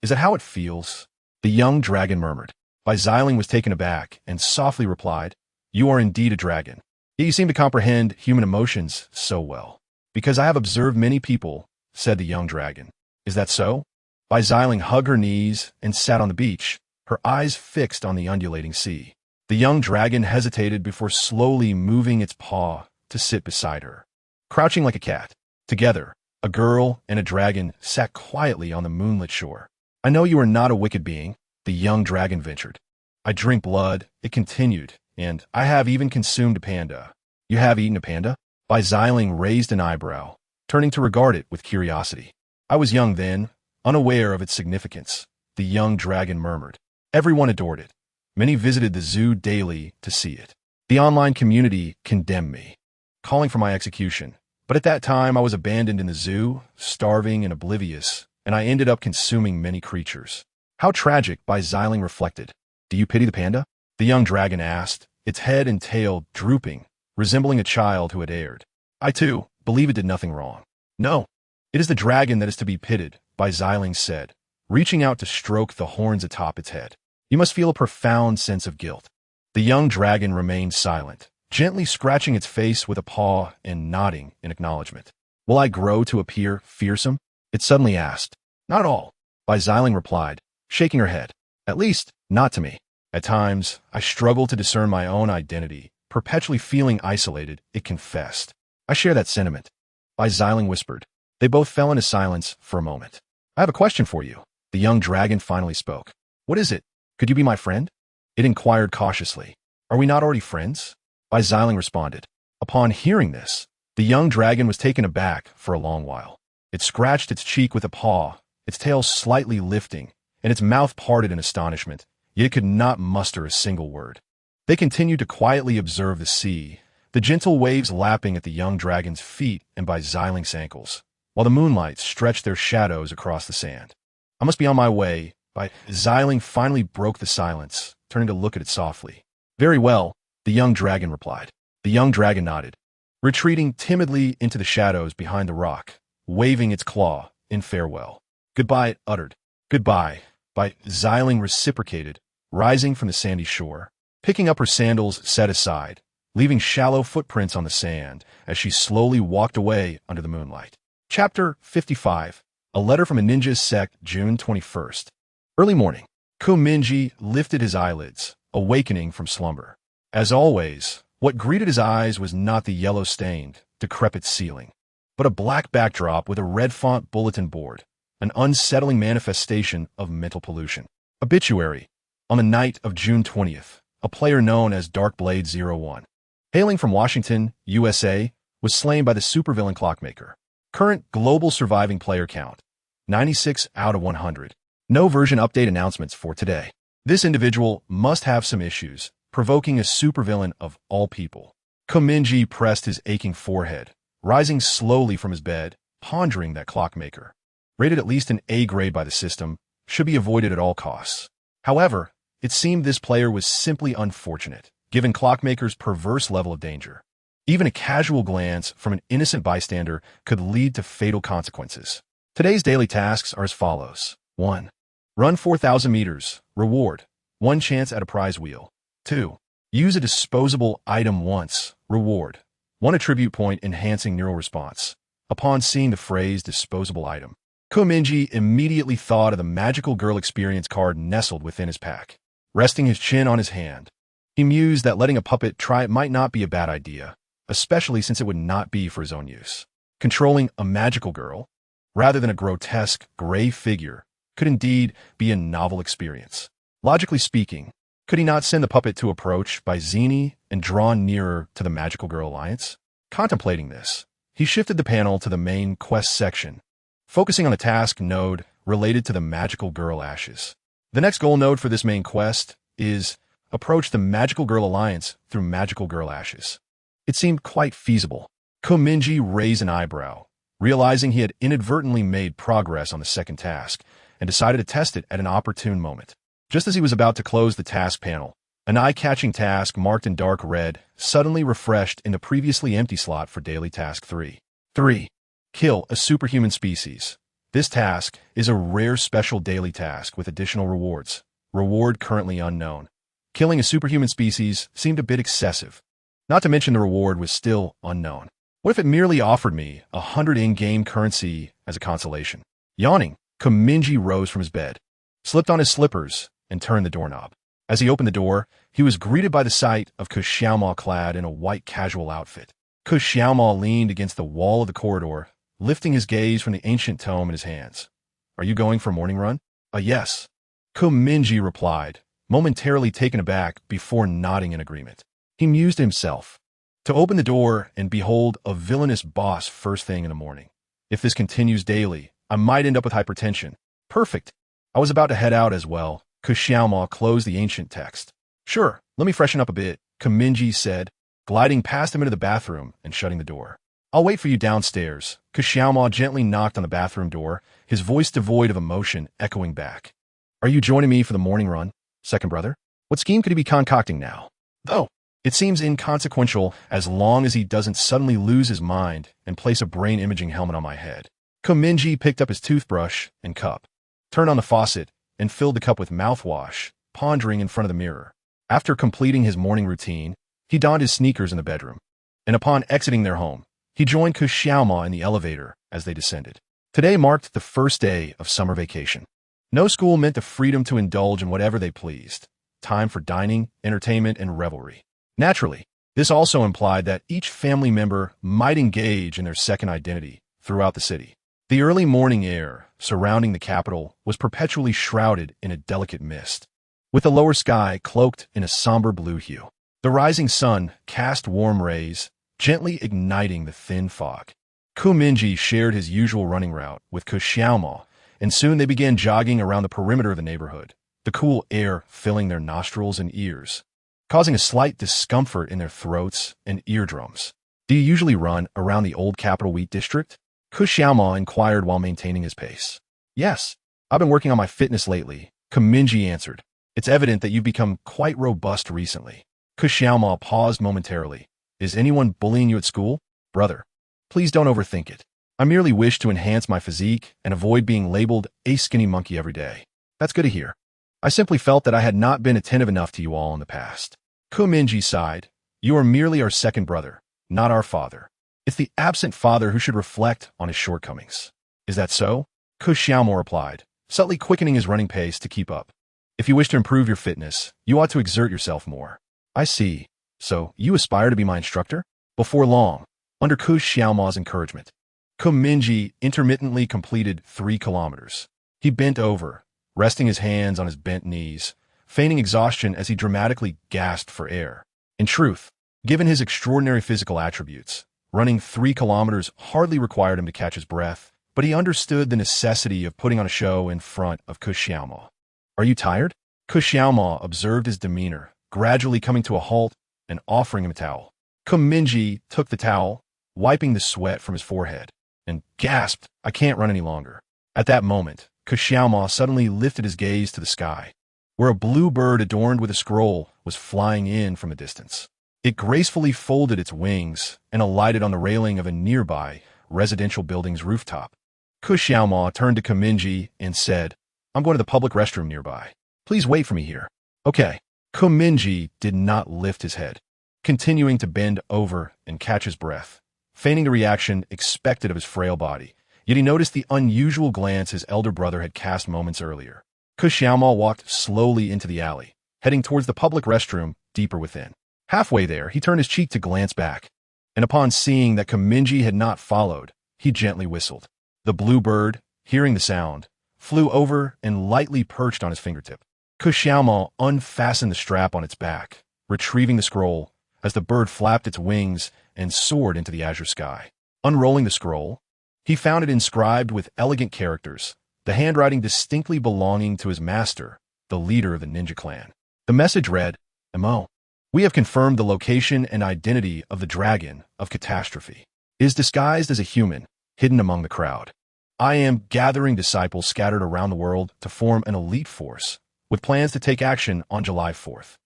"Is that how it feels?" the young dragon murmured. Bai Ziling was taken aback and softly replied, "You are indeed a dragon. Yet you seem to comprehend human emotions so well." "Because I have observed many people," said the young dragon. "Is that so?" Bai Ziling hugged her knees and sat on the beach, her eyes fixed on the undulating sea. The young dragon hesitated before slowly moving its paw to sit beside her. Crouching like a cat, together, a girl and a dragon sat quietly on the moonlit shore. "I know you are not a wicked being," the young dragon ventured. "I drink blood," it continued, "and I have even consumed a panda." "You have eaten a panda?" Bai Ziling raised an eyebrow, turning to regard it with curiosity. "I was young then, unaware of its significance," the young dragon murmured. "Everyone adored it. Many visited the zoo daily to see it. The online community condemned me, calling for my execution. But at that time, I was abandoned in the zoo, starving and oblivious, and I ended up consuming many creatures." "How tragic," Bai Ziling reflected. "Do you pity the panda?" the young dragon asked, its head and tail drooping, resembling a child who had erred. "I, too, believe it did nothing wrong." "No, it is the dragon that is to be pitied," Bai Ziling said, reaching out to stroke the horns atop its head. "You must feel a profound sense of guilt." The young dragon remained silent, gently scratching its face with a paw and nodding in acknowledgement. "Will I grow to appear fearsome?" it suddenly asked. "Not at all," Bai Ziling replied, shaking her head. "At least, not to me. At times, I struggle to discern my own identity, perpetually feeling isolated," it confessed. "I share that sentiment," Bai Ziling whispered. They both fell into silence for a moment. "I have a question for you," the young dragon finally spoke. "What is it? Could you be my friend?" it inquired cautiously. "Are we not already friends?" Bai Ziling responded. Upon hearing this, the young dragon was taken aback for a long while. It scratched its cheek with a paw, its tail slightly lifting, and its mouth parted in astonishment, yet it could not muster a single word. They continued to quietly observe the sea, the gentle waves lapping at the young dragon's feet and Bai Ziling's ankles, while the moonlight stretched their shadows across the sand. "I must be on my way," Bai Ziling finally broke the silence, turning to look at it softly. "Very well," the young dragon replied. The young dragon nodded, retreating timidly into the shadows behind the rock, waving its claw in farewell. "Goodbye," it uttered. "Goodbye," Bai Ziling reciprocated, rising from the sandy shore. Picking up her sandals set aside, leaving shallow footprints on the sand as she slowly walked away under the moonlight. Chapter 55. A Letter from a Ninja Sect, June 21st. Early morning. Mingye lifted his eyelids, awakening from slumber. As always, what greeted his eyes was not the yellow-stained, decrepit ceiling, but a black backdrop with a red font bulletin board, an unsettling manifestation of mental pollution. Obituary. On the night of June 20th, a player known as Darkblade01, hailing from Washington, USA, was slain by the supervillain Clockmaker. Current global surviving player count, 96 out of 100. No version update announcements for today. This individual must have some issues, provoking a supervillain of all people. Mingye pressed his aching forehead, rising slowly from his bed, pondering that clockmaker, rated at least an A grade by the system, should be avoided at all costs. However, it seemed this player was simply unfortunate, given clockmaker's perverse level of danger. Even a casual glance from an innocent bystander could lead to fatal consequences. Today's daily tasks are as follows. 1. Run 4,000 meters. Reward. 1 chance at a prize wheel. 2. Use a disposable item once. Reward. 1 attribute point enhancing neural response. Upon seeing the phrase disposable item, Mingye immediately thought of the magical girl experience card nestled within his pack. Resting his chin on his hand, he mused that letting a puppet try it might not be a bad idea, especially since it would not be for his own use. Controlling a magical girl, rather than a grotesque, gray figure, could indeed be a novel experience. Logically speaking, could he not send the puppet to approach by Zini and draw nearer to the Magical Girl Alliance? Contemplating this, he shifted the panel to the main quest section, focusing on the task node related to the Magical Girl Ashes. The next goal node for this main quest is approach the Magical Girl Alliance through Magical Girl Ashes. It seemed quite feasible. Mingye raised an eyebrow, realizing he had inadvertently made progress on the second task, and decided to test it at an opportune moment. Just as he was about to close the task panel, an eye-catching task marked in dark red suddenly refreshed in the previously empty slot for daily task 3. 3. Kill a superhuman species. This task is a rare special daily task with additional rewards. Reward currently unknown. Killing a superhuman species seemed a bit excessive. Not to mention the reward was still unknown. What if it merely offered me 100 in-game currency as a consolation? Yawning, Mingye rose from his bed, slipped on his slippers, and turned the doorknob. As he opened the door, he was greeted by the sight of Xiaomao clad in a white casual outfit. Xiaomao leaned against the wall of the corridor, lifting his gaze from the ancient tome in his hands. Are you going for a morning run? Yes. Mingye replied, momentarily taken aback before nodding in agreement. He mused to himself. To open the door and behold a villainous boss first thing in the morning. If this continues daily, I might end up with hypertension. Perfect. I was about to head out as well. Xiaomao closed the ancient text. Sure, let me freshen up a bit, Mingye said, gliding past him into the bathroom and shutting the door. I'll wait for you downstairs. Xiaomao gently knocked on the bathroom door, his voice devoid of emotion echoing back. Are you joining me for the morning run, second brother? What scheme could he be concocting now? Though, it seems inconsequential as long as he doesn't suddenly lose his mind and place a brain imaging helmet on my head. Mingye picked up his toothbrush and cup, turned on the faucet, and filled the cup with mouthwash, pondering in front of the mirror. After completing his morning routine, he donned his sneakers in the bedroom, and upon exiting their home, he joined Xiaomao in the elevator as they descended. Today marked the first day of summer vacation. No school meant the freedom to indulge in whatever they pleased. Time for dining, entertainment, and revelry. Naturally, this also implied that each family member might engage in their second identity throughout the city. The early morning air surrounding the capital was perpetually shrouded in a delicate mist, with the lower sky cloaked in a somber blue hue. The rising sun cast warm rays, gently igniting the thin fog. Mingye shared his usual running route with Xiaomao, and soon they began jogging around the perimeter of the neighborhood, the cool air filling their nostrils and ears, causing a slight discomfort in their throats and eardrums. Do you usually run around the old capital wheat district? Xiaomao inquired while maintaining his pace. Yes, I've been working on my fitness lately, Mingye answered. It's evident that you've become quite robust recently. Xiaomao paused momentarily. Is anyone bullying you at school? Brother, please don't overthink it. I merely wish to enhance my physique and avoid being labeled a skinny monkey every day. That's good to hear. I simply felt that I had not been attentive enough to you all in the past. Mingye sighed. You are merely our second brother, not our father. It's the absent father who should reflect on his shortcomings. Is that so? Xiaomao replied, subtly quickening his running pace to keep up. If you wish to improve your fitness, you ought to exert yourself more. I see. So, you aspire to be my instructor? Before long, under Xiaomao's encouragement, Mingye intermittently completed 3 kilometers. He bent over, resting his hands on his bent knees, feigning exhaustion as he dramatically gasped for air. In truth, given his extraordinary physical attributes, running 3 kilometers hardly required him to catch his breath, but he understood the necessity of putting on a show in front of Xiaomao. Are you tired? Xiaomao observed his demeanor, gradually coming to a halt and offering him a towel. Mingye took the towel, wiping the sweat from his forehead, and gasped, "I can't run any longer." At that moment, Xiaomao suddenly lifted his gaze to the sky, where a blue bird adorned with a scroll was flying in from a distance. It gracefully folded its wings and alighted on the railing of a nearby residential building's rooftop. Xiaomao turned to Mingye and said, "I'm going to the public restroom nearby. Please wait for me here." "Okay." Mingye did not lift his head, continuing to bend over and catch his breath, feigning the reaction expected of his frail body. Yet he noticed the unusual glance his elder brother had cast moments earlier. Xiaomao walked slowly into the alley, heading towards the public restroom deeper within. Halfway there, he turned his cheek to glance back, and upon seeing that Mingye had not followed, he gently whistled. The blue bird, hearing the sound, flew over and lightly perched on his fingertip. Xiaomao unfastened the strap on its back, retrieving the scroll as the bird flapped its wings and soared into the azure sky. Unrolling the scroll, he found it inscribed with elegant characters, the handwriting distinctly belonging to his master, the leader of the ninja clan. The message read, "Mo, we have confirmed the location and identity of the dragon of catastrophe. It is disguised as a human, hidden among the crowd. I am gathering disciples scattered around the world to form an elite force, with plans to take action on July 4th.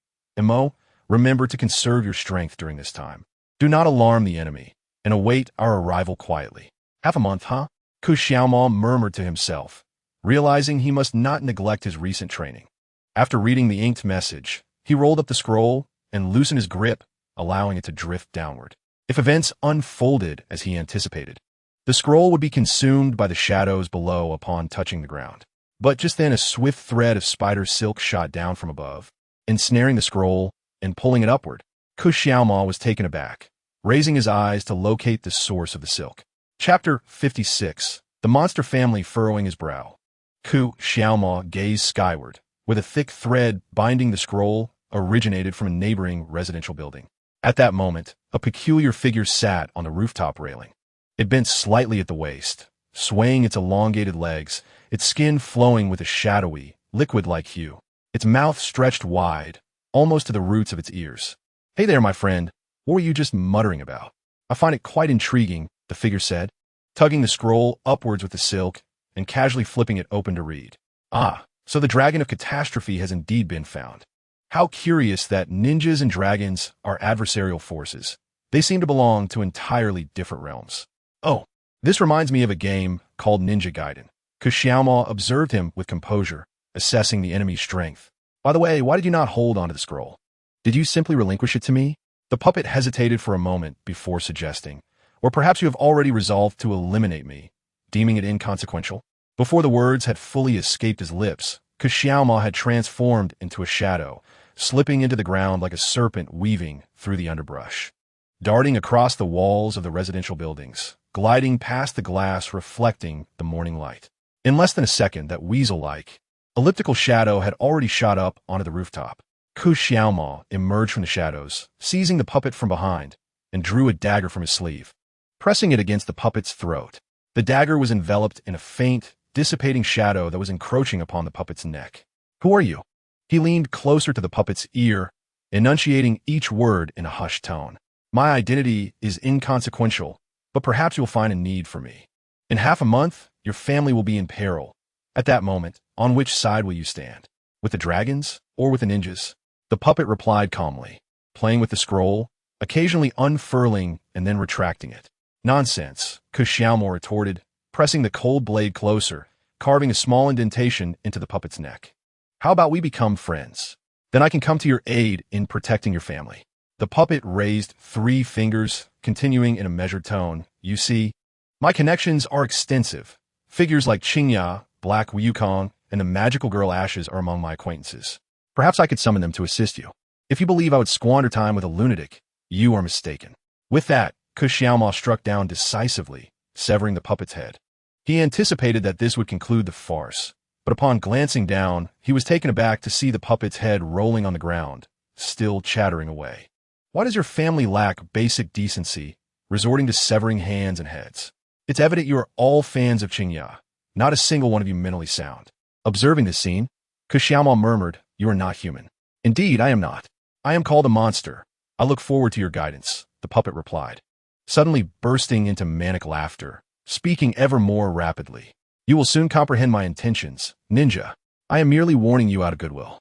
Mo, remember to conserve your strength during this time. Do not alarm the enemy, and await our arrival quietly." "Half a month, huh?" Xiaomao murmured to himself, realizing he must not neglect his recent training. After reading the inked message, he rolled up the scroll and loosened his grip, allowing it to drift downward. If events unfolded as he anticipated, the scroll would be consumed by the shadows below upon touching the ground. But just then a swift thread of spider silk shot down from above, ensnaring the scroll and pulling it upward. Xiaomao was taken aback, raising his eyes to locate the source of the silk. Chapter 56. The monster family furrowing his brow. Xiaomao gazed skyward, with a thick thread binding the scroll originated from a neighboring residential building. At that moment, a peculiar figure sat on the rooftop railing. It bent slightly at the waist, swaying its elongated legs, its skin flowing with a shadowy, liquid-like hue. Its mouth stretched wide, almost to the roots of its ears. "Hey there, my friend. What were you just muttering about?" "I find it quite intriguing," the figure said, tugging the scroll upwards with the silk and casually flipping it open to read. "Ah, so the dragon of catastrophe has indeed been found. How curious that ninjas and dragons are adversarial forces. They seem to belong to entirely different realms. Oh, this reminds me of a game called Ninja Gaiden." Xiaomao observed him with composure, assessing the enemy's strength. "By the way, why did you not hold onto the scroll? Did you simply relinquish it to me?" The puppet hesitated for a moment before suggesting, "Or perhaps you have already resolved to eliminate me, deeming it inconsequential?" Before the words had fully escaped his lips, Xiaomao had transformed into a shadow, slipping into the ground like a serpent weaving through the underbrush, darting across the walls of the residential buildings, gliding past the glass reflecting the morning light. In less than a second, that weasel-like, elliptical shadow had already shot up onto the rooftop. Xiaomao emerged from the shadows, seizing the puppet from behind, and drew a dagger from his sleeve, pressing it against the puppet's throat. The dagger was enveloped in a faint, dissipating shadow that was encroaching upon the puppet's neck. "Who are you?" He leaned closer to the puppet's ear, enunciating each word in a hushed tone. "My identity is inconsequential, but perhaps you'll find a need for me. In half a month, your family will be in peril. At that moment, on which side will you stand? With the dragons or with the ninjas?" The puppet replied calmly, playing with the scroll, occasionally unfurling and then retracting it. "Nonsense," Xiaomao retorted, pressing the cold blade closer, carving a small indentation into the puppet's neck. "How about we become friends? Then I can come to your aid in protecting your family." The puppet raised 3 fingers, continuing in a measured tone. "You see, my connections are extensive. Figures like Qingya, Black Wukong, and the magical girl Ashes are among my acquaintances. Perhaps I could summon them to assist you. If you believe I would squander time with a lunatic, you are mistaken." With that, Xiaomao struck down decisively, severing the puppet's head. He anticipated that this would conclude the farce, but upon glancing down, he was taken aback to see the puppet's head rolling on the ground, still chattering away. "Why does your family lack basic decency, resorting to severing hands and heads? It's evident you are all fans of Qingya, not a single one of you mentally sound." Observing this scene, Xiaomao murmured, "You are not human." "Indeed, I am not. I am called a monster. I look forward to your guidance," the puppet replied. suddenly bursting into manic laughter, speaking ever more rapidly. You will soon comprehend my intentions, ninja. I am merely warning you out of goodwill.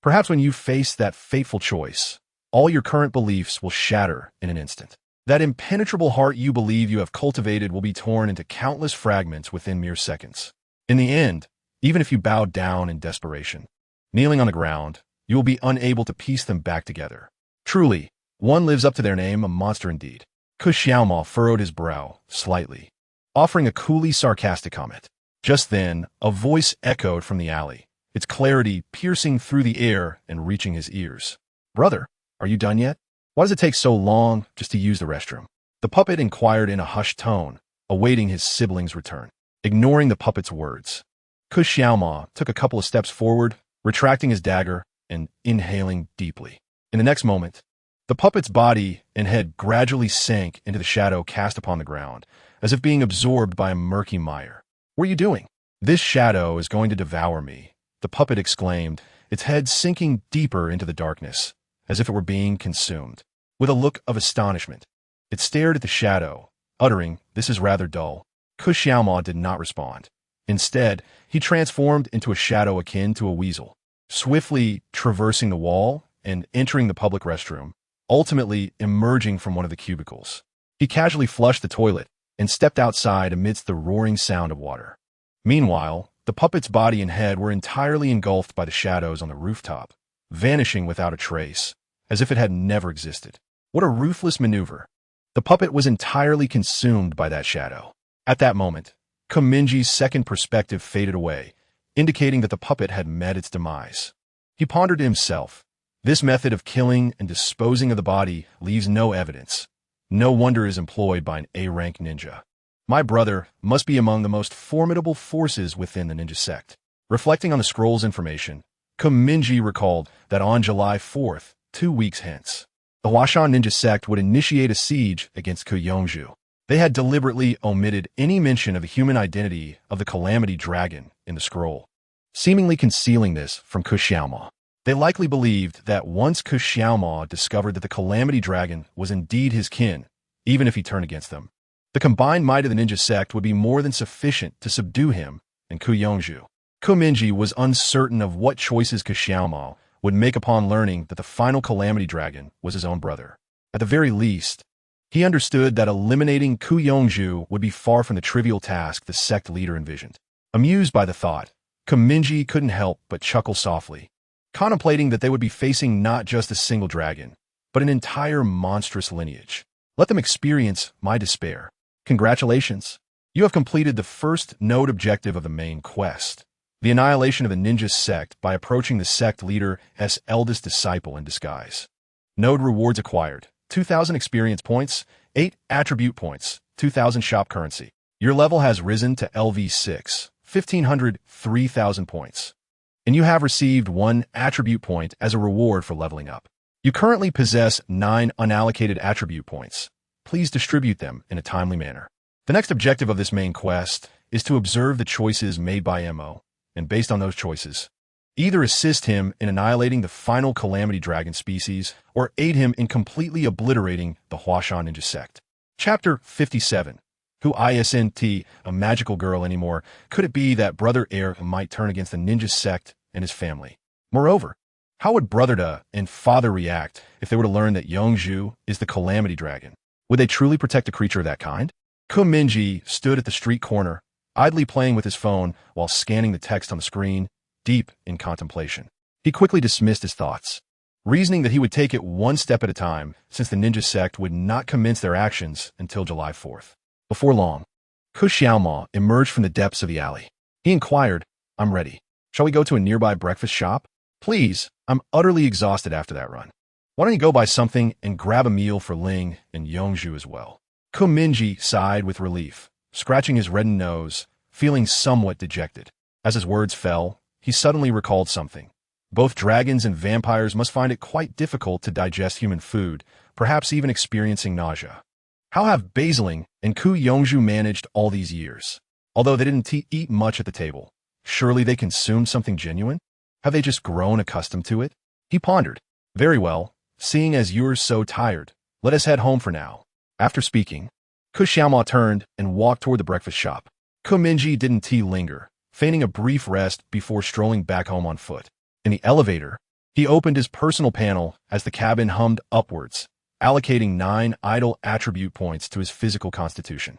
Perhaps when you face that fateful choice, all your current beliefs will shatter in an instant. That impenetrable heart you believe you have cultivated will be torn into countless fragments within mere seconds. In the end, even if you bow down in desperation, kneeling on the ground, you will be unable to piece them back together. Truly, one lives up to their name, a monster indeed. Ku Xiaoma furrowed his brow slightly, offering a coolly sarcastic comment. Just then, a voice echoed from the alley, its clarity piercing through the air and reaching his ears. Brother, are you done yet? Why does it take so long just to use the restroom? The puppet inquired in a hushed tone, awaiting his sibling's return. Ignoring the puppet's words, Ku Xiaoma took a couple of steps forward, retracting his dagger and inhaling deeply. In the next moment, the puppet's body and head gradually sank into the shadow cast upon the ground, as if being absorbed by a murky mire. What are you doing? This shadow is going to devour me, the puppet exclaimed, its head sinking deeper into the darkness, as if it were being consumed. With a look of astonishment, it stared at the shadow, uttering, "This is rather dull." Ku Xiaoma did not respond. Instead, he transformed into a shadow akin to a weasel, swiftly traversing the wall and entering the public restroom, ultimately emerging from one of the cubicles. He casually flushed the toilet and stepped outside amidst the roaring sound of water. Meanwhile, the puppet's body and head were entirely engulfed by the shadows on the rooftop, vanishing without a trace, as if it had never existed. What a ruthless maneuver. The puppet was entirely consumed by that shadow. At that moment, Mingye's second perspective faded away, indicating that the puppet had met its demise. He pondered to himself, this method of killing and disposing of the body leaves no evidence. No wonder it is employed by an A-rank ninja. My brother must be among the most formidable forces within the ninja sect. Reflecting on the scroll's information, Mingye recalled that on July 4th, 2 weeks hence, the Huashan ninja sect would initiate a siege against Kuyongju. They had deliberately omitted any mention of the human identity of the Calamity Dragon in the scroll, seemingly concealing this from Ku Xiaoma. They likely believed that once Ku Xiaoma discovered that the Calamity Dragon was indeed his kin, even if he turned against them, the combined might of the ninja sect would be more than sufficient to subdue him and Kuyongju. Mingye was uncertain of what choices Ku Xiaoma would make upon learning that the final Calamity Dragon was his own brother. At the very least, he understood that eliminating Kuyongju would be far from the trivial task the sect leader envisioned. Amused by the thought, Mingye couldn't help but chuckle softly, contemplating that they would be facing not just a single dragon, but an entire monstrous lineage. Let them experience my despair. Congratulations. You have completed the first node objective of the main quest, the annihilation of the ninja sect by approaching the sect leader's eldest disciple in disguise. Node rewards acquired: 2,000 experience points, 8 attribute points, 2,000 shop currency. Your level has risen to LV6, 1,500, 3,000 points. And you have received 1 attribute point as a reward for leveling up. You currently possess 9 unallocated attribute points. Please distribute them in a timely manner. The next objective of this main quest is to observe the choices made by Mo, and based on those choices, either assist him in annihilating the final Calamity Dragon species or aid him in completely obliterating the Huashan ninja sect. Chapter 57. Who isn't a magical girl anymore? Could it be that Brother Air might turn against the ninja sect and his family? Moreover, how would Brother Da and Father react if they were to learn that Yongju is the Calamity Dragon? Would they truly protect a creature of that kind? Mingye stood at the street corner, idly playing with his phone while scanning the text on the screen, deep in contemplation. He quickly dismissed his thoughts, reasoning that he would take it one step at a time since the ninja sect would not commence their actions until July 4th. Before long, Ku Xiaoma emerged from the depths of the alley. He inquired, "I'm ready. Shall we go to a nearby breakfast shop?" "Please, I'm utterly exhausted after that run. Why don't you go buy something and grab a meal for Ling and Yongju as well?" Mingye sighed with relief, scratching his reddened nose, feeling somewhat dejected. As his words fell, he suddenly recalled something. Both dragons and vampires must find it quite difficult to digest human food, perhaps even experiencing nausea. How have Basiling and Kuyongju managed all these years? Although they didn't eat much at the table, surely they consumed something genuine? Have they just grown accustomed to it? He pondered. Very well, seeing as you're so tired, let us head home for now. After speaking, Xiaomao turned and walked toward the breakfast shop. Mingye didn't linger, feigning a brief rest before strolling back home on foot. In the elevator, he opened his personal panel as the cabin hummed upwards, allocating 9 idle attribute points to his physical constitution.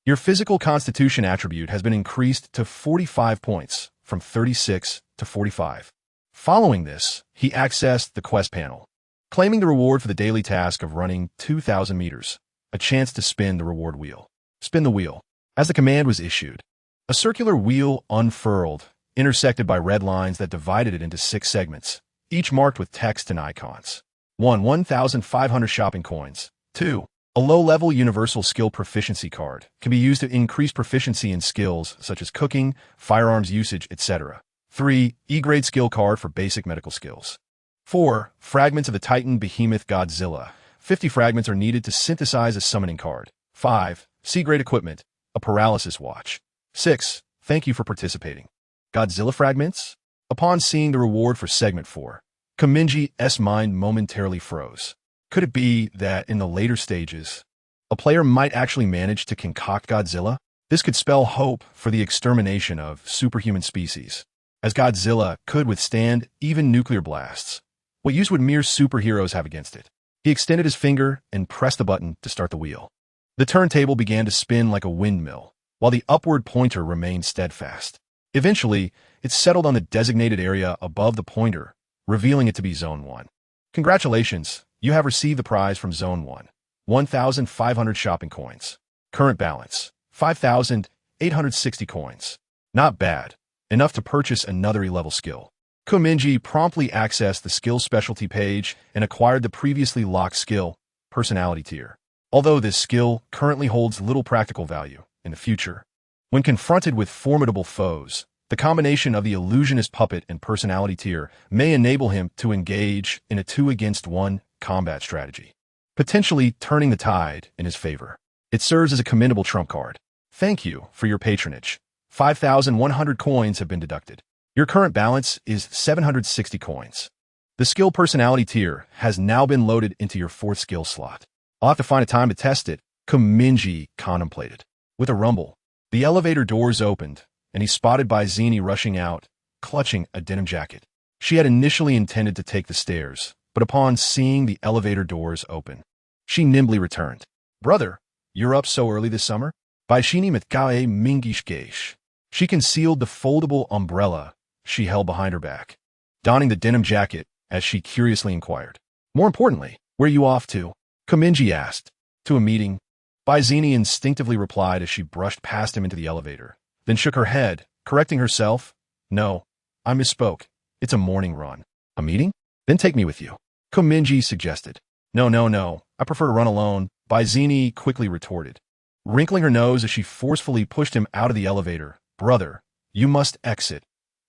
Your physical constitution attribute has been increased to 45 points, from 36 to 45. Following this, he accessed the quest panel, claiming the reward for the daily task of running 2,000 meters, a chance to spin the reward wheel. Spin the wheel. As the command was issued, a circular wheel unfurled, intersected by red lines that divided it into 6 segments, each marked with text and icons. 1. 1,500 shopping coins. 2. A low-level universal skill proficiency card can be used to increase proficiency in skills such as cooking, firearms usage, etc. 3. E-grade skill card for basic medical skills. 4. Fragments of the Titan Behemoth Godzilla. 50 fragments are needed to synthesize a summoning card. 5. C-grade equipment, a paralysis watch. 6. Thank you for participating. Godzilla fragments? Upon seeing the reward for segment 4, Mingye's mind momentarily froze. Could it be that in the later stages, a player might actually manage to concoct Godzilla? This could spell hope for the extermination of superhuman species, as Godzilla could withstand even nuclear blasts. What use would mere superheroes have against it? He extended his finger and pressed the button to start the wheel. The turntable began to spin like a windmill, while the upward pointer remained steadfast. Eventually, it settled on the designated area above the pointer, revealing it to be Zone 1. Congratulations, you have received the prize from Zone 1. 1,500 shopping coins. Current balance, 5,860 coins. Not bad. Enough to purchase another E-level skill. Mingye promptly accessed the skill specialty page and acquired the previously locked skill, personality tier. Although this skill currently holds little practical value in the future, when confronted with formidable foes, the combination of the illusionist puppet and personality tier may enable him to engage in a 2-against-1 combat strategy, potentially turning the tide in his favor. It serves as a commendable trump card. Thank you for your patronage. 5,100 coins have been deducted. Your current balance is 760 coins. The skill personality tier has now been loaded into your 4th skill slot. I'll have to find a time to test it, Mingye contemplated. With a rumble, the elevator doors opened, and he spotted Baizini rushing out, clutching a denim jacket. She had initially intended to take the stairs, but upon seeing the elevator doors open, she nimbly returned. Brother, you're up so early this summer? Baishini mitkae mingishgeish. She concealed the foldable umbrella she held behind her back, donning the denim jacket as she curiously inquired. More importantly, where are you off to? Mingye asked. To a meeting. Baizini instinctively replied as she brushed past him into the elevator, then shook her head, correcting herself. No, I misspoke. It's a morning run. A meeting? Then take me with you. Mingye suggested. No. I prefer to run alone, Baizini quickly retorted, wrinkling her nose as she forcefully pushed him out of the elevator. Brother, you must exit.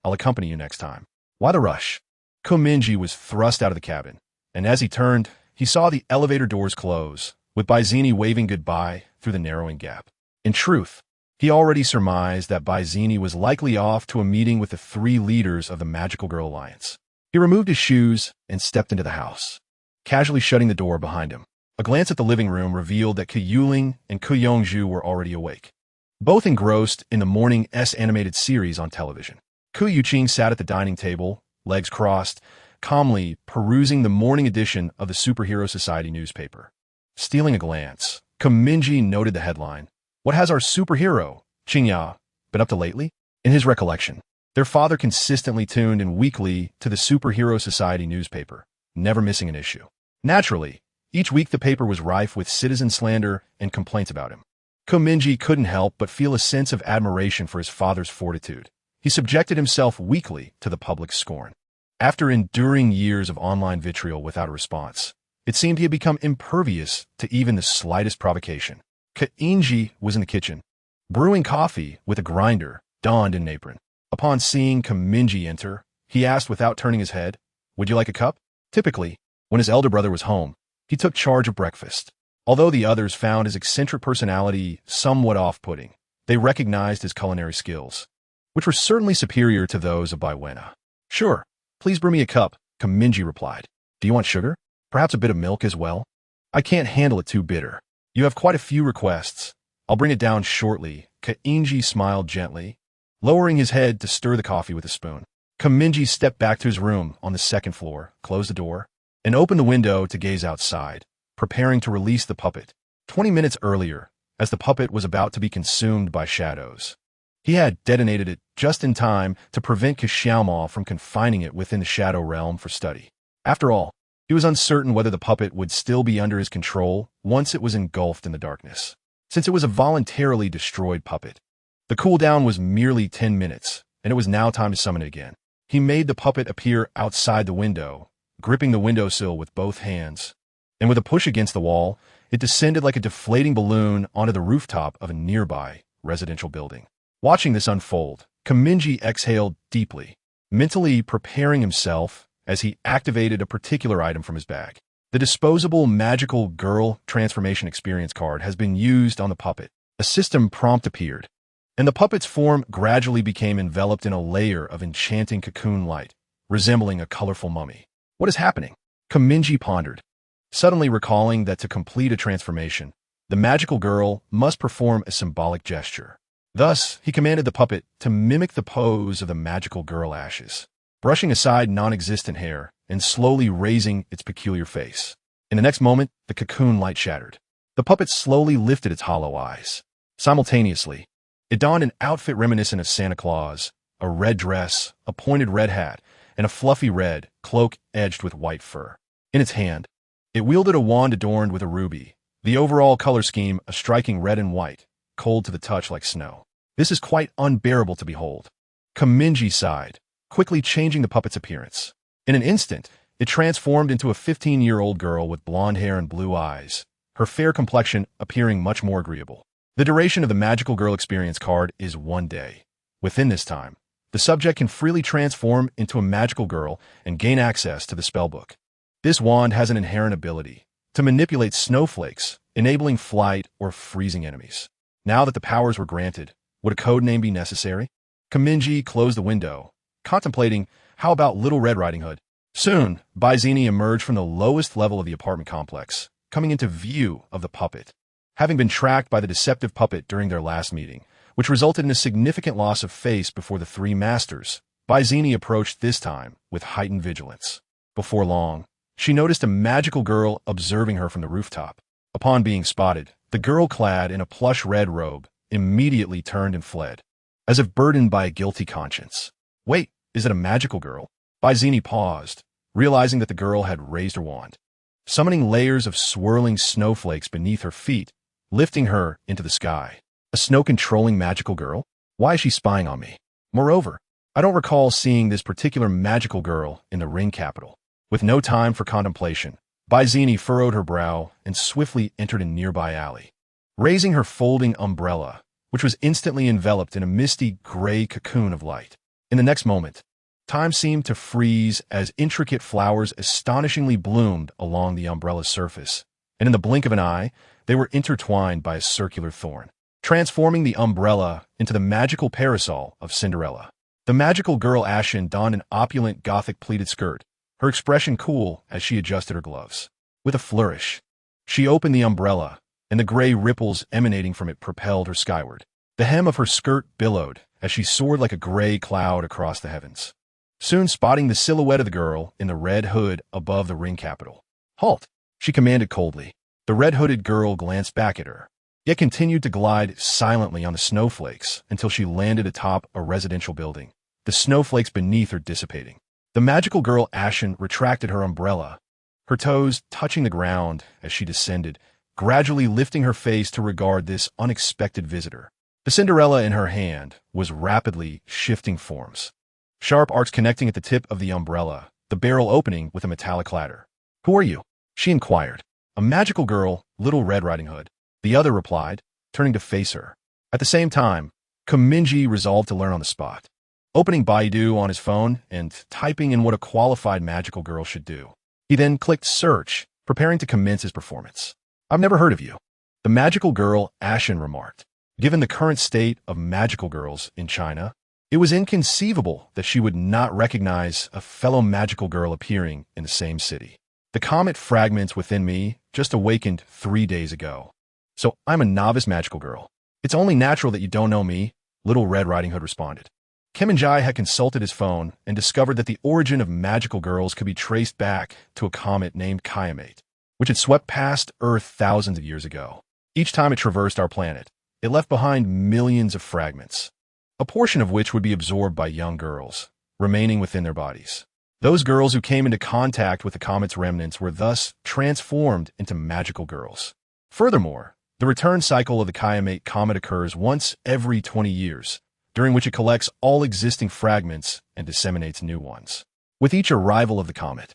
I'll accompany you next time. Why the rush? Mingye was thrust out of the cabin, and as he turned, he saw the elevator doors close, with Baizini waving goodbye through the narrowing gap. In truth, he already surmised that Baizini was likely off to a meeting with the 3 leaders of the Magical Girl Alliance. He removed his shoes and stepped into the house, casually shutting the door behind him. A glance at the living room revealed that Ku Yuling and Ku Yongzhu were already awake, both engrossed in the morning's animated series on television. Ku Yuqing sat at the dining table, legs crossed, calmly perusing the morning edition of the Superhero Society newspaper. Stealing a glance, Mingye noted the headline, What has our superhero, Qingya, been up to lately? In his recollection, their father consistently tuned in weekly to the Superhero Society newspaper, never missing an issue. Naturally, each week the paper was rife with citizen slander and complaints about him. Mingye couldn't help but feel a sense of admiration for his father's fortitude. He subjected himself weekly to the public's scorn. After enduring years of online vitriol without a response, it seemed he had become impervious to even the slightest provocation. Kainji was in the kitchen, brewing coffee with a grinder, donned in an apron. Upon seeing Mingye enter, he asked without turning his head, Would you like a cup? Typically, when his elder brother was home, he took charge of breakfast. Although the others found his eccentric personality somewhat off-putting, they recognized his culinary skills, which were certainly superior to those of Baiwena. Sure, please brew me a cup, Mingye replied. Do you want sugar? Perhaps a bit of milk as well? I can't handle it too bitter. You have quite a few requests, I'll bring it down shortly. Mingye smiled gently, lowering his head to stir the coffee with a spoon. Mingye stepped back to his room on the second floor, closed the door, and opened the window to gaze outside, preparing to release the puppet. 20 minutes earlier, as the puppet was about to be consumed by shadows, he had detonated it just in time to prevent Xiaomao from confining it within the shadow realm for study. After all, he was uncertain whether the puppet would still be under his control once it was engulfed in the darkness. Since it was a voluntarily destroyed puppet, the cooldown was merely 10 minutes, and it was now time to summon it again. He made the puppet appear outside the window, gripping the windowsill with both hands, and with a push against the wall, it descended like a deflating balloon onto the rooftop of a nearby residential building. Watching this unfold, Mingye exhaled deeply, mentally preparing himself as he activated a particular item from his bag. The disposable magical girl transformation experience card has been used on the puppet. A system prompt appeared, and the puppet's form gradually became enveloped in a layer of enchanting cocoon light, resembling a colorful mummy. What is happening? Mingye pondered, suddenly recalling that to complete a transformation, the magical girl must perform a symbolic gesture. Thus, he commanded the puppet to mimic the pose of the magical girl ashes, brushing aside non-existent hair and slowly raising its peculiar face. In the next moment, the cocoon light shattered. The puppet slowly lifted its hollow eyes. Simultaneously, it donned an outfit reminiscent of Santa Claus, a red dress, a pointed red hat, and a fluffy red cloak edged with white fur. In its hand, it wielded a wand adorned with a ruby, the overall color scheme a striking red and white, cold to the touch like snow. This is quite unbearable to behold. Mingye sighed, quickly changing the puppet's appearance. In an instant, it transformed into a 15-year-old girl with blonde hair and blue eyes, her fair complexion appearing much more agreeable. The duration of the magical girl experience card is 1 day. Within this time, the subject can freely transform into a magical girl and gain access to the spellbook. This wand has an inherent ability to manipulate snowflakes, enabling flight or freezing enemies. Now that the powers were granted, would a code name be necessary? Mingye closed the window, contemplating, how about Little Red Riding Hood? Soon, Baizini emerged from the lowest level of the apartment complex, coming into view of the puppet. Having been tracked by the deceptive puppet during their last meeting, which resulted in a significant loss of face before the three masters, Baizini approached this time with heightened vigilance. Before long, she noticed a magical girl observing her from the rooftop. Upon being spotted, the girl clad in a plush red robe immediately turned and fled, as if burdened by a guilty conscience. Wait, is it a magical girl? Baizini paused, realizing that the girl had raised her wand, summoning layers of swirling snowflakes beneath her feet, lifting her into the sky. A snow-controlling magical girl? Why is she spying on me? Moreover, I don't recall seeing this particular magical girl in the ring capital. With no time for contemplation, Baizini furrowed her brow and swiftly entered a nearby alley, raising her folding umbrella, which was instantly enveloped in a misty gray cocoon of light. In the next moment, time seemed to freeze as intricate flowers astonishingly bloomed along the umbrella's surface, and in the blink of an eye, they were intertwined by a circular thorn, transforming the umbrella into the magical parasol of Cinderella. The magical girl Ashen donned an opulent Gothic pleated skirt, her expression cool as she adjusted her gloves. With a flourish, she opened the umbrella, and the gray ripples emanating from it propelled her skyward. The hem of her skirt billowed as she soared like a gray cloud across the heavens, soon spotting the silhouette of the girl in the red hood above the ring capital. Halt, she commanded coldly. The red-hooded girl glanced back at her, yet continued to glide silently on the snowflakes until she landed atop a residential building, the snowflakes beneath her dissipating. The magical girl Ashen retracted her umbrella, her toes touching the ground as she descended, gradually lifting her face to regard this unexpected visitor. The Cinderella in her hand was rapidly shifting forms, sharp arcs connecting at the tip of the umbrella, the barrel opening with a metallic clatter. "Who are you?" she inquired. "A magical girl, Little Red Riding Hood," the other replied, turning to face her. At the same time, Mingye resolved to learn on the spot, opening Baidu on his phone and typing in what a qualified magical girl should do. He then clicked search, preparing to commence his performance. "I've never heard of you," the magical girl Ashen remarked. Given the current state of magical girls in China, it was inconceivable that she would not recognize a fellow magical girl appearing in the same city. "The comet fragments within me just awakened 3 days ago. So I'm a novice magical girl. It's only natural that you don't know me, Little Red Riding Hood responded. Mingye had consulted his phone and discovered that the origin of magical girls could be traced back to a comet named Exterminate, which had swept past Earth thousands of years ago. Each time it traversed our planet, it left behind millions of fragments, a portion of which would be absorbed by young girls, remaining within their bodies. Those girls who came into contact with the comet's remnants were thus transformed into magical girls. Furthermore, the return cycle of the Exterminate comet occurs once every 20 years, during which it collects all existing fragments and disseminates new ones. With each arrival of the comet,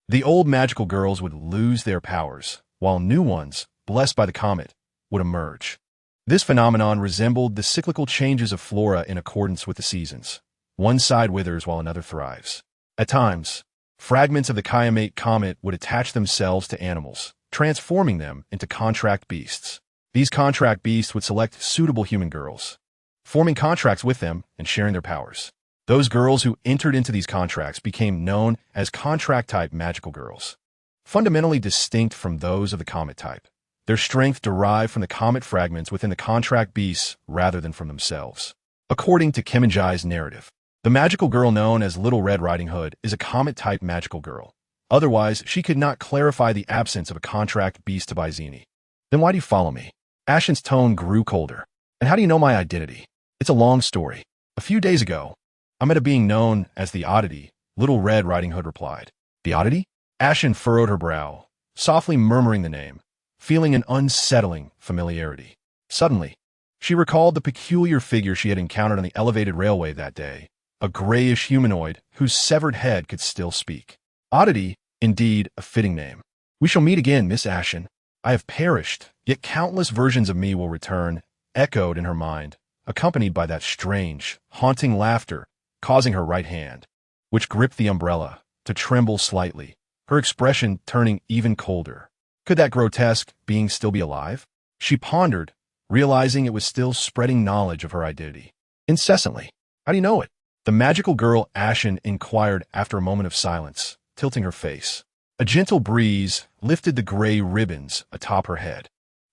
the old magical girls would lose their powers, while new ones, blessed by the comet, would emerge. This phenomenon resembled the cyclical changes of flora in accordance with the seasons. One side withers while another thrives. At times, fragments of the Exterminate comet would attach themselves to animals, transforming them into contract beasts. These contract beasts would select suitable human girls, forming contracts with them and sharing their powers. Those girls who entered into these contracts became known as contract-type magical girls, fundamentally distinct from those of the comet type. Their strength derived from the comet fragments within the contract beasts rather than from themselves. According to Mingye's narrative, the magical girl known as Little Red Riding Hood is a comet-type magical girl. Otherwise, she could not clarify the absence of a contract beast to Byzini. Then why do you follow me? Ashen's tone grew colder. And how do you know my identity? It's a long story. A few days ago, I met a being known as the Oddity, Little Red Riding Hood replied. The Oddity? Ashen furrowed her brow, softly murmuring the name, feeling an unsettling familiarity. Suddenly, she recalled the peculiar figure she had encountered on the elevated railway that day, a grayish humanoid whose severed head could still speak. Oddity, indeed, a fitting name. We shall meet again, Miss Ashen. I have perished, yet countless versions of me will return, echoed in her mind, accompanied by that strange, haunting laughter, causing her right hand, which gripped the umbrella, to tremble slightly, her expression turning even colder. Could that grotesque being still be alive? She pondered, realizing it was still spreading knowledge of her identity. Incessantly. How do you know it? The magical girl Ashen inquired after a moment of silence, tilting her face. A gentle breeze lifted the gray ribbons atop her head,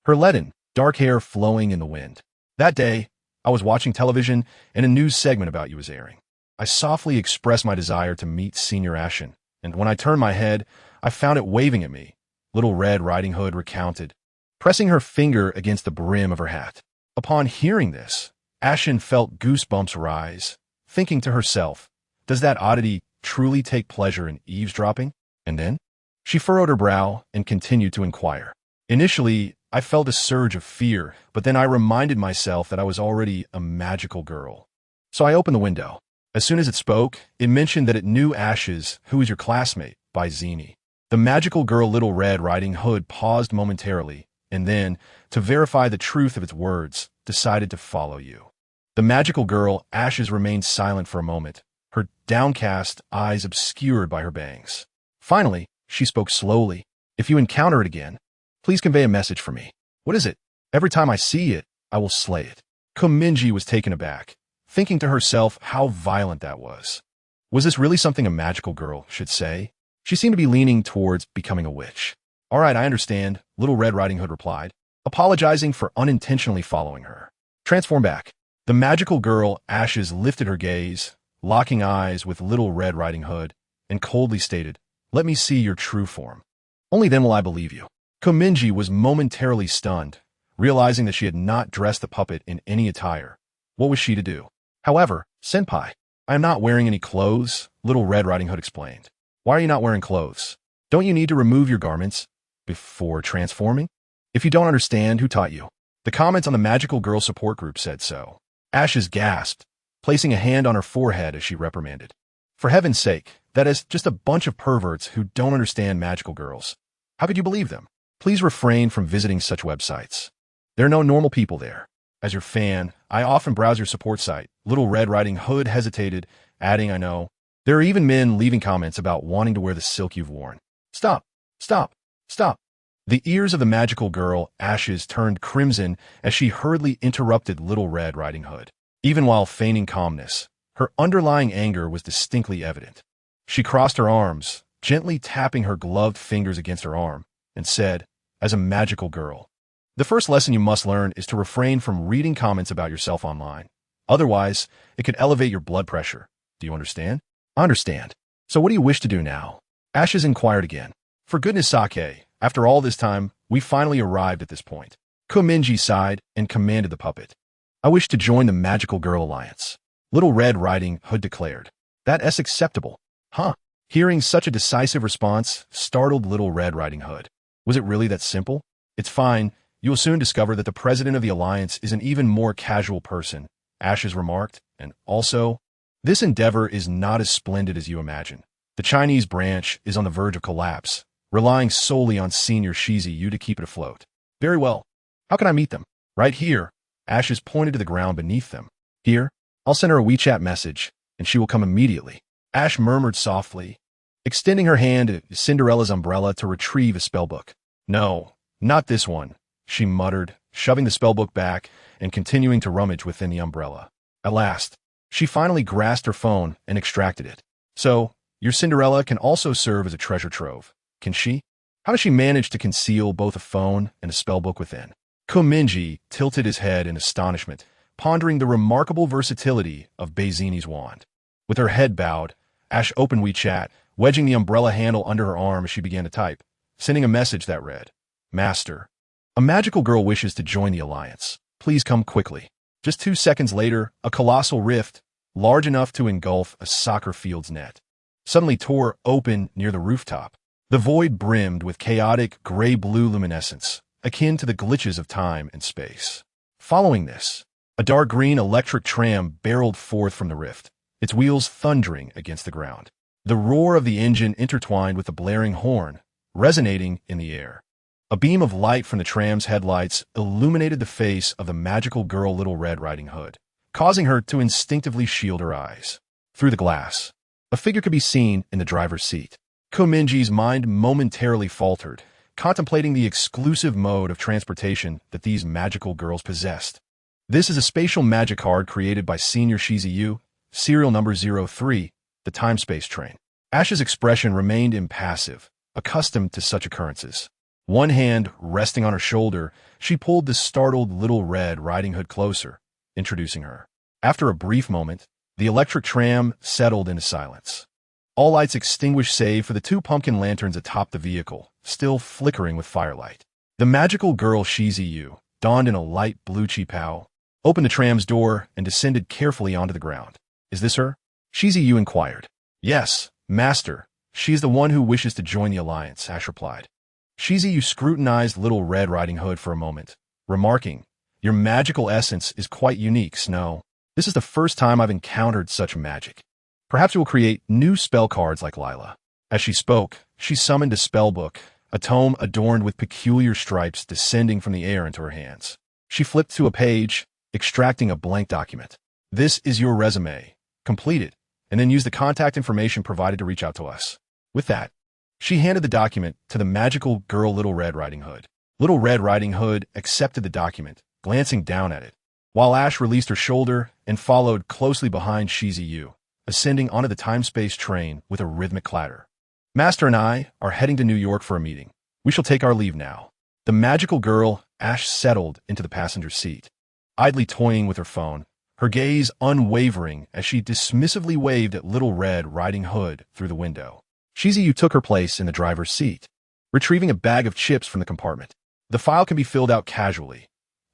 her leaden, dark hair flowing in the wind. That day, I was watching television and a news segment about you was airing. I softly expressed my desire to meet Senior Ashen, and when I turned my head, I found it waving at me, Little Red Riding Hood recounted, pressing her finger against the brim of her hat. Upon hearing this, Ashen felt goosebumps rise, thinking to herself, does that oddity truly take pleasure in eavesdropping? And then, she furrowed her brow and continued to inquire. Initially, I felt a surge of fear, but then I reminded myself that I was already a magical girl. So I opened the window. As soon as it spoke, it mentioned that it knew Ashes, who was your classmate, by Zini. The magical girl Little Red Riding Hood paused momentarily, and then, to verify the truth of its words, decided to follow you. The magical girl Ashes remained silent for a moment, her downcast eyes obscured by her bangs. Finally, she spoke slowly. If you encounter it again, please convey a message for me. What is it? Every time I see it, I will slay it. Mingye was taken aback, thinking to herself how violent that was. Was this really something a magical girl should say? She seemed to be leaning towards becoming a witch. All right, I understand, Little Red Riding Hood replied, apologizing for unintentionally following her. Transform back. The magical girl Ashes lifted her gaze, locking eyes with Little Red Riding Hood, and coldly stated, let me see your true form. Only then will I believe you. Mingye was momentarily stunned, realizing that she had not dressed the puppet in any attire. What was she to do? However, Senpai, I am not wearing any clothes, Little Red Riding Hood explained. Why are you not wearing clothes? Don't you need to remove your garments before transforming? If you don't understand, who taught you? The comments on the magical girl support group said so. Ashes gasped, placing a hand on her forehead as she reprimanded. For heaven's sake, that is just a bunch of perverts who don't understand magical girls. How could you believe them? Please refrain from visiting such websites. There are no normal people there. As your fan, I often browse your support site. Little Red Riding Hood hesitated, adding, I know. There are even men leaving comments about wanting to wear the silk you've worn. Stop, stop, stop. The ears of the magical girl, Ashes, turned crimson as she hurriedly interrupted Little Red Riding Hood. Even while feigning calmness, her underlying anger was distinctly evident. She crossed her arms, gently tapping her gloved fingers against her arm, and said, as a magical girl, The first lesson you must learn is to refrain from reading comments about yourself online. Otherwise, it could elevate your blood pressure. Do you understand? I understand. So what do you wish to do now? Ashes inquired again. For goodness sake, after all this time, we finally arrived at this point. Mingye sighed and commanded the puppet. I wish to join the Magical Girl Alliance. Little Red Riding Hood declared. That's acceptable. Huh? Hearing such a decisive response startled Little Red Riding Hood. Was it really that simple? It's fine. You will soon discover that the president of the alliance is an even more casual person, Ashes remarked, and also, this endeavor is not as splendid as you imagine. The Chinese branch is on the verge of collapse, relying solely on Senior Shizi Yu to keep it afloat. Very well. How can I meet them? Right here. Ashes pointed to the ground beneath them. Here, I'll send her a WeChat message, and she will come immediately. Ash murmured softly, extending her hand to Cinderella's umbrella to retrieve a spellbook. No, not this one, she muttered, shoving the spellbook back and continuing to rummage within the umbrella. At last, she finally grasped her phone and extracted it. So, your Cinderella can also serve as a treasure trove, can she? How does she manage to conceal both a phone and a spellbook within? Mingye tilted his head in astonishment, pondering the remarkable versatility of Beizini's wand. With her head bowed, Ash opened WeChat, wedging the umbrella handle under her arm as she began to type, sending a message that read, Master, a magical girl wishes to join the alliance. Please come quickly. Just 2 seconds later, a colossal rift, large enough to engulf a soccer field's net, suddenly tore open near the rooftop. The void brimmed with chaotic gray-blue luminescence, akin to the glitches of time and space. Following this, a dark green electric tram barreled forth from the rift, its wheels thundering against the ground. The roar of the engine intertwined with the blaring horn, resonating in the air. A beam of light from the tram's headlights illuminated the face of the magical girl Little Red Riding Hood, causing her to instinctively shield her eyes. Through the glass, a figure could be seen in the driver's seat. Mingye's mind momentarily faltered, contemplating the exclusive mode of transportation that these magical girls possessed. This is a spatial magic card created by Senior Shizi Yu, serial number 03, the time-space train. Ash's expression remained impassive, accustomed to such occurrences. One hand resting on her shoulder, she pulled the startled Little Red Riding Hood closer, introducing her. After a brief moment, the electric tram settled into silence. All lights extinguished save for the 2 pumpkin lanterns atop the vehicle, still flickering with firelight. The magical girl Shizi Yu, donned in a light blue qipao, opened the tram's door and descended carefully onto the ground. Is this her? Shizi Yu inquired. Yes, Master. She is the one who wishes to join the alliance, Ash replied. Shizi Yu scrutinized Little Red Riding Hood for a moment, remarking, Your magical essence is quite unique, Snow. This is the first time I've encountered such magic. Perhaps you will create new spell cards like Lila. As she spoke, she summoned a spellbook, a tome adorned with peculiar stripes descending from the air into her hands. She flipped to a page, extracting a blank document. This is your resume. Complete it, and then use the contact information provided to reach out to us. With that, she handed the document to the magical girl Little Red Riding Hood. Little Red Riding Hood accepted the document, glancing down at it, while Ash released her shoulder and followed closely behind Shizi Yu, ascending onto the time-space train with a rhythmic clatter. Master and I are heading to New York for a meeting. We shall take our leave now. The magical girl, Ash, settled into the passenger seat, idly toying with her phone, her gaze unwavering as she dismissively waved at Little Red Riding Hood through the window. Shizi Yu took her place in the driver's seat, retrieving a bag of chips from the compartment. The file can be filled out casually.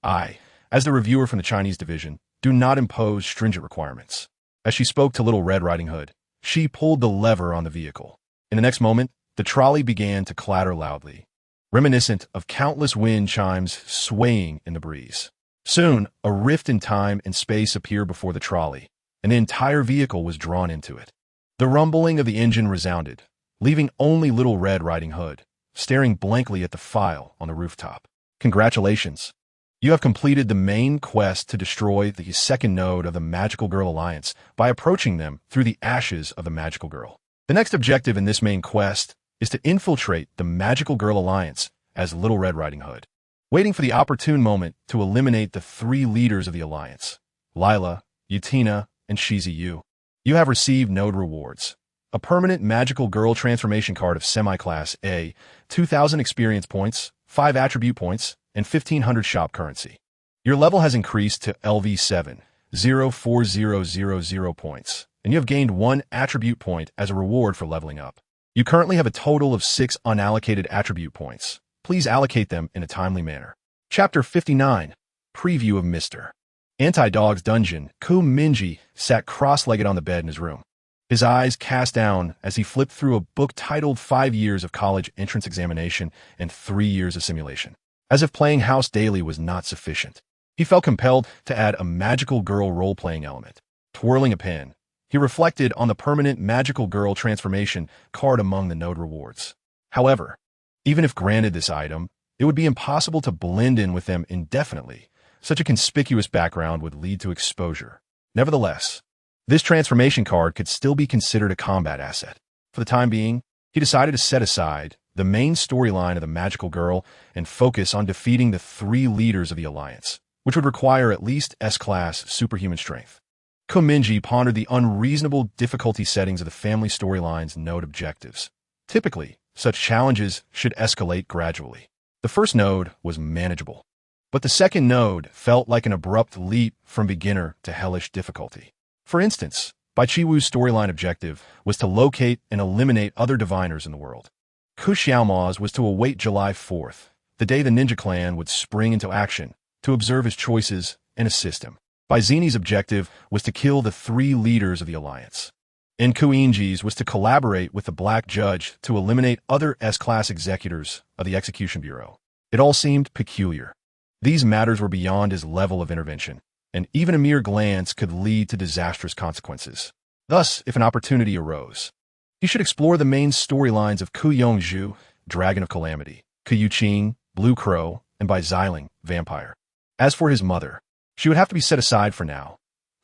I, as the reviewer from the Chinese division, do not impose stringent requirements. As she spoke to Little Red Riding Hood, she pulled the lever on the vehicle. In the next moment, the trolley began to clatter loudly, reminiscent of countless wind chimes swaying in the breeze. Soon, a rift in time and space appeared before the trolley, and the entire vehicle was drawn into it. The rumbling of the engine resounded, leaving only Little Red Riding Hood, staring blankly at the file on the rooftop. Congratulations. You have completed the main quest to destroy the second node of the Magical Girl Alliance by approaching them through the ashes of the Magical Girl. The next objective in this main quest is to infiltrate the Magical Girl Alliance as Little Red Riding Hood, waiting for the opportune moment to eliminate the 3 leaders of the alliance, Lila, Yutina, and Shizi Yu. You have received node rewards. A permanent Magical Girl transformation card of semi-class A, 2,000 experience points, 5 attribute points, and 1500 shop currency. Your level has increased to LV7, 04000 points, and you have gained 1 attribute point as a reward for leveling up. You currently have a total of 6 unallocated attribute points. Please allocate them in a timely manner. Chapter 59, Preview of Mr. Anti-Dog's Dungeon. Mingye sat cross-legged on the bed in his room. His eyes cast down as he flipped through a book titled 5 Years of College Entrance Examination and 3 Years of Simulation. As if playing house daily was not sufficient, he felt compelled to add a magical girl role-playing element. Twirling a pen, he reflected on the permanent magical girl transformation card among the node rewards. However, even if granted this item, it would be impossible to blend in with them indefinitely. Such a conspicuous background would lead to exposure. Nevertheless, this transformation card could still be considered a combat asset. For the time being, he decided to set aside the main storyline of the magical girl and focus on defeating the 3 leaders of the Alliance, which would require at least S-class superhuman strength. Mingye pondered the unreasonable difficulty settings of the family storyline's node objectives. Typically, such challenges should escalate gradually. The first node was manageable, but the second node felt like an abrupt leap from beginner to hellish difficulty. For instance, Bai Chiwu's storyline objective was to locate and eliminate other diviners in the world. Ku Xiaoma's was to await July 4th, the day the ninja clan would spring into action, to observe his choices and assist him. Bai Zini's objective was to kill the 3 leaders of the Alliance. And Ku Ingye's was to collaborate with the Black Judge to eliminate other S-class executors of the Execution Bureau. It all seemed peculiar. These matters were beyond his level of intervention, and even a mere glance could lead to disastrous consequences. Thus, if an opportunity arose, he should explore the main storylines of Ku Yongzhu, Dragon of Calamity, Ku Yuqing, Blue Crow, and Bai Xiling, Vampire. As for his mother, she would have to be set aside for now.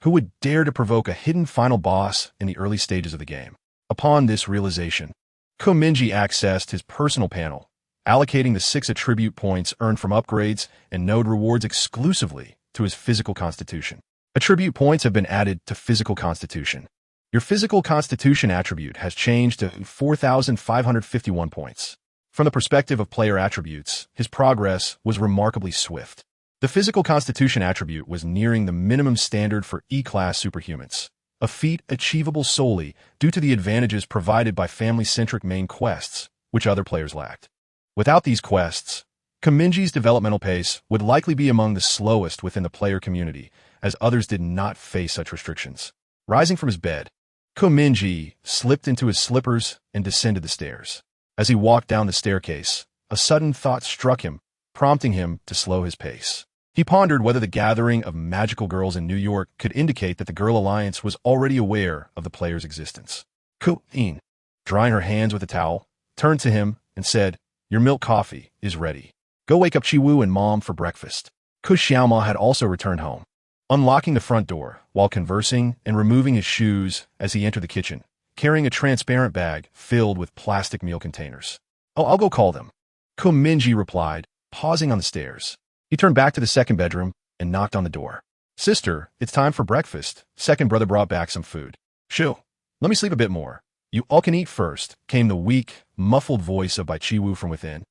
Who would dare to provoke a hidden final boss in the early stages of the game? Upon this realization, Mingye accessed his personal panel, allocating the 6 attribute points earned from upgrades and node rewards exclusively to his physical constitution. Attribute points have been added to physical constitution. Your physical constitution attribute has changed to 4,551 points. From the perspective of player attributes, his progress was remarkably swift. The physical constitution attribute was nearing the minimum standard for E-class superhumans, a feat achievable solely due to the advantages provided by family-centric main quests, which other players lacked. Without these quests, Mingye's developmental pace would likely be among the slowest within the player community, as others did not face such restrictions. Rising from his bed, Mingye slipped into his slippers and descended the stairs. As he walked down the staircase, a sudden thought struck him, prompting him to slow his pace. He pondered whether the gathering of magical girls in New York could indicate that the Girl Alliance was already aware of the player's existence. Ku-in, drying her hands with a towel, turned to him and said, "Your milk coffee is ready. Go wake up Chiwu and Mom for breakfast." Ku Xiaoma had also returned home, unlocking the front door while conversing and removing his shoes as he entered the kitchen, carrying a transparent bag filled with plastic meal containers. "Oh, I'll go call them," Mingye replied, pausing on the stairs. He turned back to the second bedroom and knocked on the door. "Sister, it's time for breakfast." Second brother brought back some food. "Shoo, let me sleep a bit more. You all can eat first," came the weak, muffled voice of Bai Chiwu from within,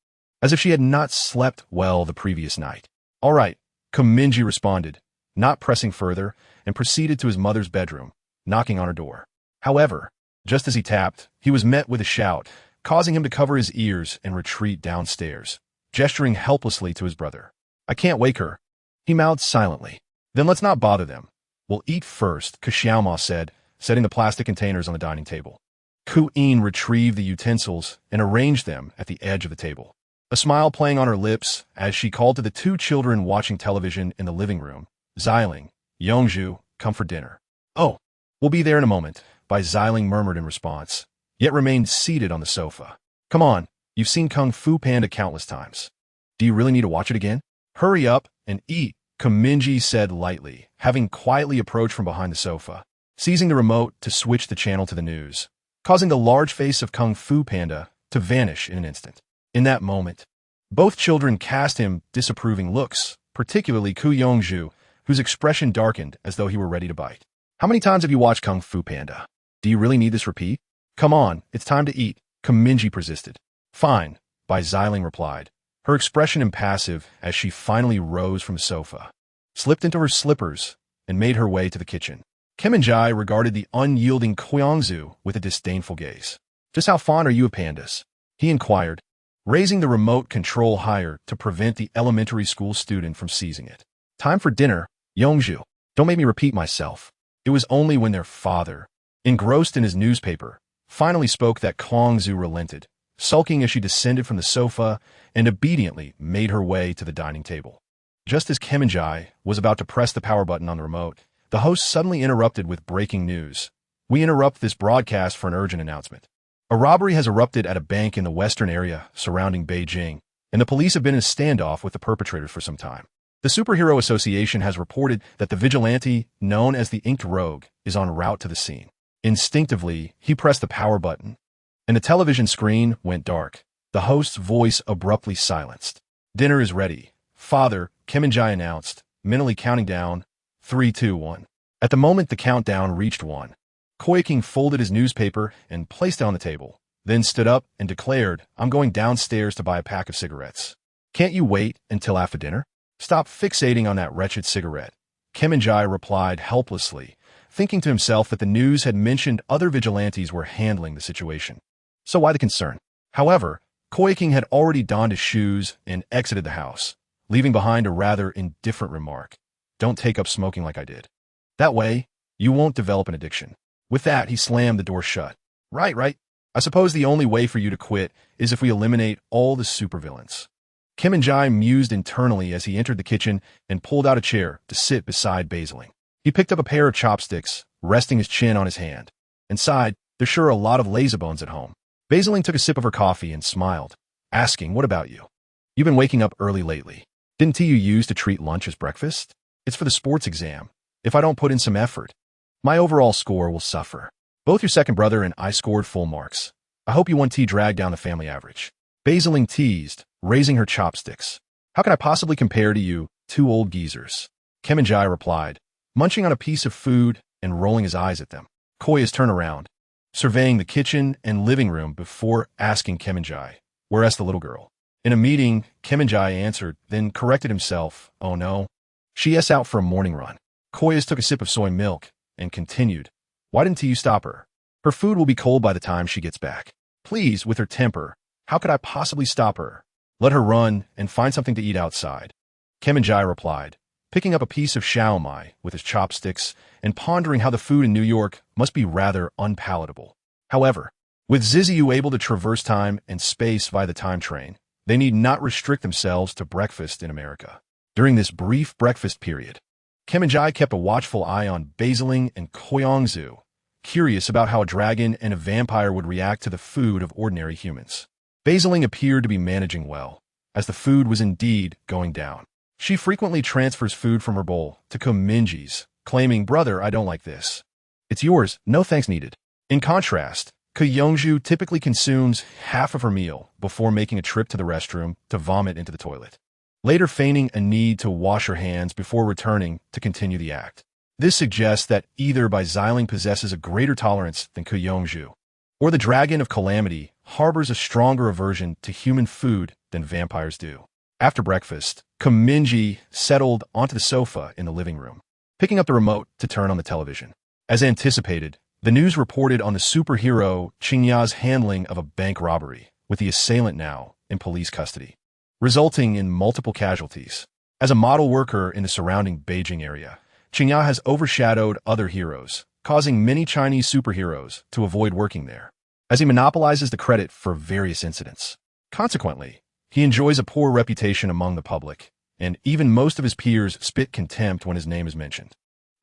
as if she had not slept well the previous night. "All right," Mingye responded, not pressing further, and proceeded to his mother's bedroom, knocking on her door. However, just as he tapped, he was met with a shout, causing him to cover his ears and retreat downstairs, gesturing helplessly to his brother. "I can't wake her," he mouthed silently. "Then let's not bother them. We'll eat first," Ku Xiaoma said, setting the plastic containers on the dining table. Ku-in retrieved the utensils and arranged them at the edge of the table, a smile playing on her lips as she called to the 2 children watching television in the living room. "Xiling, Yongzhu, come for dinner." "Oh, we'll be there in a moment," Bai Xiling murmured in response, yet remained seated on the sofa. "Come on, you've seen Kung Fu Panda countless times. Do you really need to watch it again? Hurry up and eat," Mingye said lightly, having quietly approached from behind the sofa, seizing the remote to switch the channel to the news, causing the large face of Kung Fu Panda to vanish in an instant. In that moment, both children cast him disapproving looks, particularly Ku Yongzhu, whose expression darkened as though he were ready to bite. "How many times have you watched Kung Fu Panda? Do you really need this repeat? Come on, it's time to eat," Mingye persisted. "Fine," Bai Xiling replied, her expression impassive as she finally rose from the sofa, slipped into her slippers, and made her way to the kitchen. Mingye regarded the unyielding Kyongju with a disdainful gaze. "Just how fond are you of pandas?" he inquired, raising the remote control higher to prevent the elementary school student from seizing it. "Time for dinner, Yongju. Don't make me repeat myself." It was only when their father, engrossed in his newspaper, finally spoke that Kyongju relented, sulking as she descended from the sofa and obediently made her way to the dining table. Just as Mingye was about to press the power button on the remote, the host suddenly interrupted with breaking news. "We interrupt this broadcast for an urgent announcement. A robbery has erupted at a bank in the western area surrounding Beijing, and the police have been in a standoff with the perpetrators for some time. The Superhero Association has reported that the vigilante known as the Inked Rogue is en route to the scene." Instinctively, he pressed the power button, and the television screen went dark. The host's voice abruptly silenced. "Dinner is ready, Father," Mingye announced, mentally counting down 3, 2, 1. At the moment the countdown reached 1, King folded his newspaper and placed it on the table, then stood up and declared, "I'm going downstairs to buy a pack of cigarettes." "Can't you wait until after dinner?" "Stop fixating on that wretched cigarette," Mingye replied helplessly, thinking to himself that the news had mentioned other vigilantes were handling the situation. So why the concern? However, King had already donned his shoes and exited the house, leaving behind a rather indifferent remark. "Don't take up smoking like I did. That way, you won't develop an addiction." With that, he slammed the door shut. Right. I suppose the only way for you to quit is if we eliminate all the supervillains." Mingye mused internally as he entered the kitchen and pulled out a chair to sit beside Basiling. He picked up a pair of chopsticks, resting his chin on his hand, and sighed, "There's sure a lot of lazybones at home." Basiling took a sip of her coffee and smiled, asking, "What about you? You've been waking up early lately. Didn't you use to treat lunch as breakfast? It's for the sports exam. If I don't put in some effort, my overall score will suffer. Both your second brother and I scored full marks. I hope you won tea drag down the family average." Basiling teased, raising her chopsticks. "How can I possibly compare to you, two old geezers?" Mingye replied, munching on a piece of food and rolling his eyes at them. Koya's turned around, surveying the kitchen and living room before asking Mingye, "Where's the little girl?" In a meeting, Mingye answered, then corrected himself, "Oh no, she is out for a morning run." Koya's took a sip of soy milk and continued, "Why didn't you stop her? Her food will be cold by the time she gets back." "Please, with her temper, how could I possibly stop her? Let her run and find something to eat outside." Mingye replied, picking up a piece of shaomai with his chopsticks and pondering how the food in New York must be rather unpalatable. However, with Ziziu able to traverse time and space via the time train, they need not restrict themselves to breakfast in America. During this brief breakfast period, Mingye kept a watchful eye on Basiling and Kyongju, curious about how a dragon and a vampire would react to the food of ordinary humans. Basiling appeared to be managing well, as the food was indeed going down. She frequently transfers food from her bowl to Mingye's, claiming, "Brother, I don't like this. It's yours, no thanks needed." In contrast, Kyongju typically consumes half of her meal before making a trip to the restroom to vomit into the toilet, later feigning a need to wash her hands before returning to continue the act. This suggests that either Basiling possesses a greater tolerance than Kyongju, or the Dragon of Calamity harbors a stronger aversion to human food than vampires do. After breakfast, Mingye settled onto the sofa in the living room, picking up the remote to turn on the television. As anticipated, the news reported on the superhero Qingya's handling of a bank robbery, with the assailant now in police custody, resulting in multiple casualties. As a model worker in the surrounding Beijing area, Qingya has overshadowed other heroes, causing many Chinese superheroes to avoid working there, as he monopolizes the credit for various incidents. Consequently, he enjoys a poor reputation among the public, and even most of his peers spit contempt when his name is mentioned.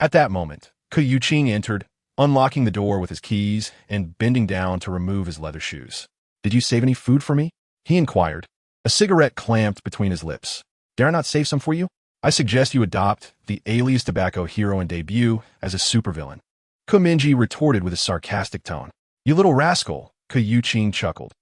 At that moment, Yuqing entered, unlocking the door with his keys and bending down to remove his leather shoes. "Did you save any food for me?" he inquired, a cigarette clamped between his lips. "Dare I not save some for you? I suggest you adopt the Alias Tobacco hero and debut as a supervillain." Mingye retorted with a sarcastic tone. "You little rascal," Yuqing chuckled,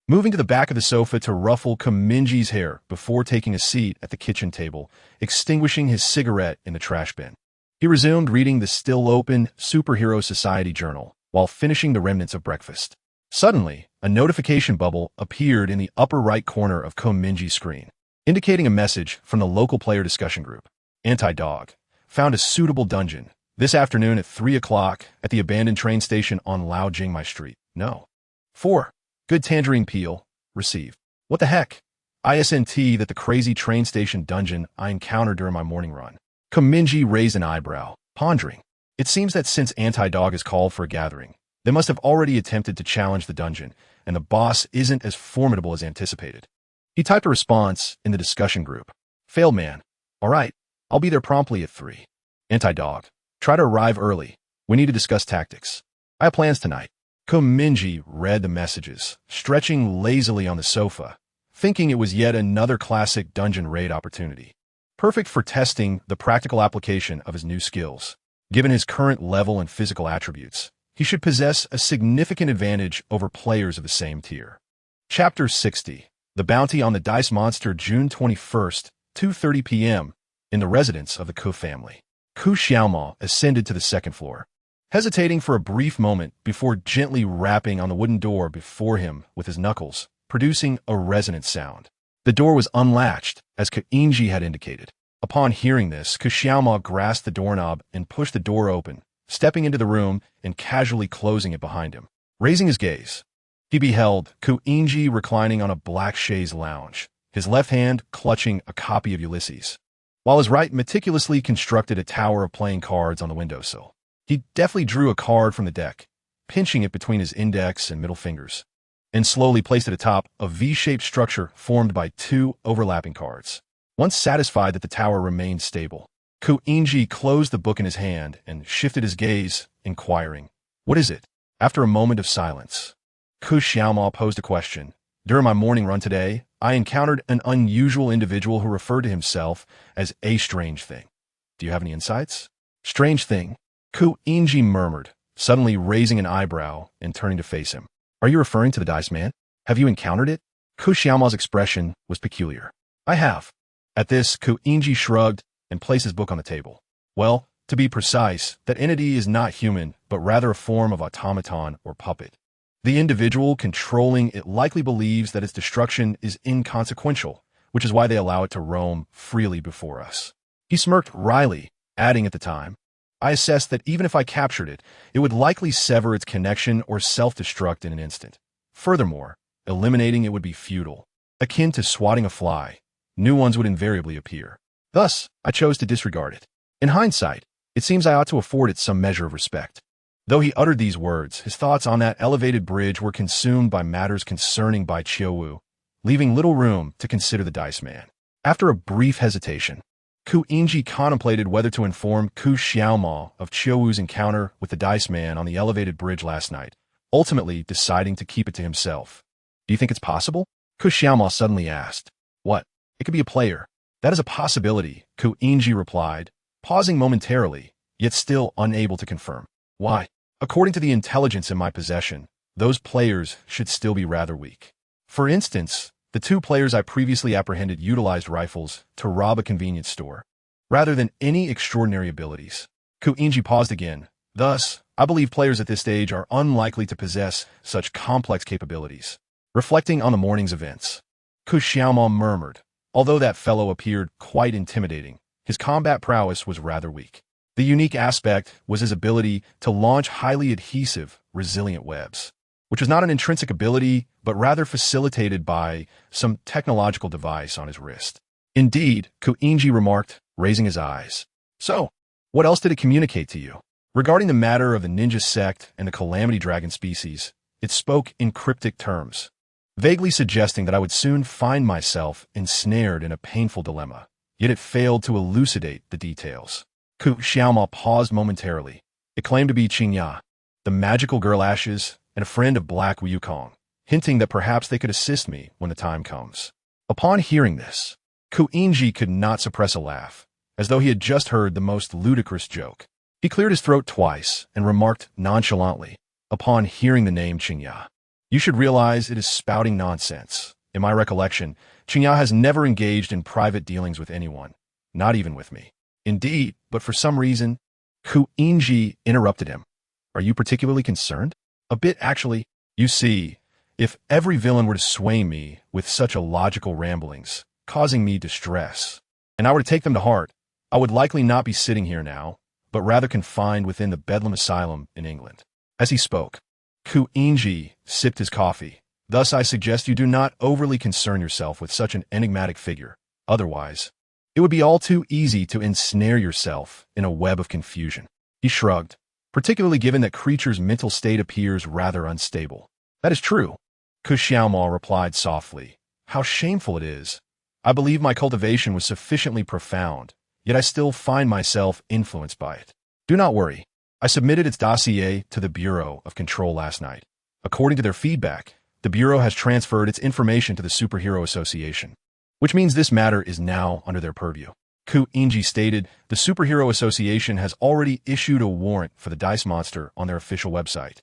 moving to the back of the sofa to ruffle Mingye's hair before taking a seat at the kitchen table, extinguishing his cigarette in the trash bin. He resumed reading the still-open Superhero Society journal while finishing the remnants of breakfast. Suddenly, a notification bubble appeared in the upper right corner of Mingye's screen. indicating a message from the local player discussion group. Anti-dog. Found a suitable dungeon. This afternoon at 3 o'clock at the abandoned train station on Laojingmai Street. No. 4. Good tangerine peel. Received. What the heck? ISNT that the crazy train station dungeon I encountered during my morning run. Mingye raised an eyebrow, pondering. It seems that since Anti-Dog has called for a gathering, they must have already attempted to challenge the dungeon, and the boss isn't as formidable as anticipated. He typed a response in the discussion group. Failed man. All right, I'll be there promptly at 3. Anti-Dog. Try to arrive early. We need to discuss tactics. I have plans tonight. Mingye read the messages, stretching lazily on the sofa, thinking it was yet another classic dungeon raid opportunity. Perfect for testing the practical application of his new skills. Given his current level and physical attributes, he should possess a significant advantage over players of the same tier. Chapter 60. The Bounty on the Dice Monster, June 21st, 2:30 p.m., in the residence of the Ku family. Ku Xiaomao ascended to the second floor, hesitating for a brief moment before gently rapping on the wooden door before him with his knuckles, producing a resonant sound. The door was unlatched, as Mingye had indicated. Upon hearing this, Ku Xiaomao grasped the doorknob and pushed the door open, stepping into the room and casually closing it behind him. Raising his gaze, he beheld Mingye reclining on a black chaise lounge, his left hand clutching a copy of Ulysses, while his right meticulously constructed a tower of playing cards on the windowsill. He deftly drew a card from the deck, pinching it between his index and middle fingers, and slowly placed it atop a V-shaped structure formed by 2 overlapping cards. Once satisfied that the tower remained stable, Mingye closed the book in his hand and shifted his gaze, inquiring, "What is it?" After a moment of silence, Ku Xiaomao posed a question. "During my morning run today, I encountered an unusual individual who referred to himself as a strange thing. Do you have any insights?" "Strange thing?" Mingye murmured, suddenly raising an eyebrow and turning to face him. "Are you referring to the dice man? Have you encountered it?" Ku Xiaomao's expression was peculiar. "I have." At this, Mingye shrugged and placed his book on the table. "Well, to be precise, that entity is not human, but rather a form of automaton or puppet. The individual controlling it likely believes that its destruction is inconsequential, which is why they allow it to roam freely before us." He smirked wryly, adding at the time, "I assessed that even if I captured it, it would likely sever its connection or self-destruct in an instant. Furthermore, eliminating it would be futile. Akin to swatting a fly, new ones would invariably appear. Thus, I chose to disregard it. In hindsight, it seems I ought to afford it some measure of respect." Though he uttered these words, his thoughts on that elevated bridge were consumed by matters concerning Bai Qiuwu, leaving little room to consider the dice man. After a brief hesitation, Mingye contemplated whether to inform Ku Xiaomao of Qiuwu's encounter with the dice man on the elevated bridge last night, ultimately deciding to keep it to himself. "Do you think it's possible?" Ku Xiaomao suddenly asked. "What? It could be a player." "That is a possibility," Mingye replied, pausing momentarily, yet still unable to confirm. "Why? According to the intelligence in my possession, those players should still be rather weak. For instance, the 2 players I previously apprehended utilized rifles to rob a convenience store, rather than any extraordinary abilities." Mingye paused again. "Thus, I believe players at this stage are unlikely to possess such complex capabilities." Reflecting on the morning's events, Ku Xiaomao murmured, although that fellow appeared quite intimidating, his combat prowess was rather weak. The unique aspect was his ability to launch highly adhesive, resilient webs, which was not an intrinsic ability, but rather facilitated by some technological device on his wrist. "Indeed," Mingye remarked, raising his eyes. "So, what else did it communicate to you?" Regarding the matter of the ninja sect and the calamity dragon species, it spoke in cryptic terms, vaguely suggesting that I would soon find myself ensnared in a painful dilemma, yet it failed to elucidate the details. Ku Xiaomao paused momentarily. It claimed to be Qingya, the magical girl Ashes, and a friend of Black Wukong, hinting that perhaps they could assist me when the time comes. Upon hearing this, Mingye could not suppress a laugh, as though he had just heard the most ludicrous joke. He cleared his throat twice and remarked nonchalantly, upon hearing the name Qingya, "You should realize it is spouting nonsense. In my recollection, Qingya has never engaged in private dealings with anyone, not even with me." "Indeed, but for some reason," Mingye interrupted him. "Are you particularly concerned?" "A bit, actually. You see, if every villain were to sway me with such illogical ramblings, causing me distress, and I were to take them to heart, I would likely not be sitting here now, but rather confined within the Bedlam Asylum in England. As he spoke, Mingye sipped his coffee. Thus I suggest you do not overly concern yourself with such an enigmatic figure. Otherwise, it would be all too easy to ensnare yourself in a web of confusion. He shrugged, particularly given that creature's mental state appears rather unstable. That is true, Xiaomao replied softly. How shameful it is. I believe my cultivation was sufficiently profound, yet I still find myself influenced by it. Do not worry. I submitted its dossier to the Bureau of Control last night. According to their feedback, the Bureau has transferred its information to the Superhero Association, which means this matter is now under their purview. Mingye stated the Superhero Association has already issued a warrant for the dice monster on their official website,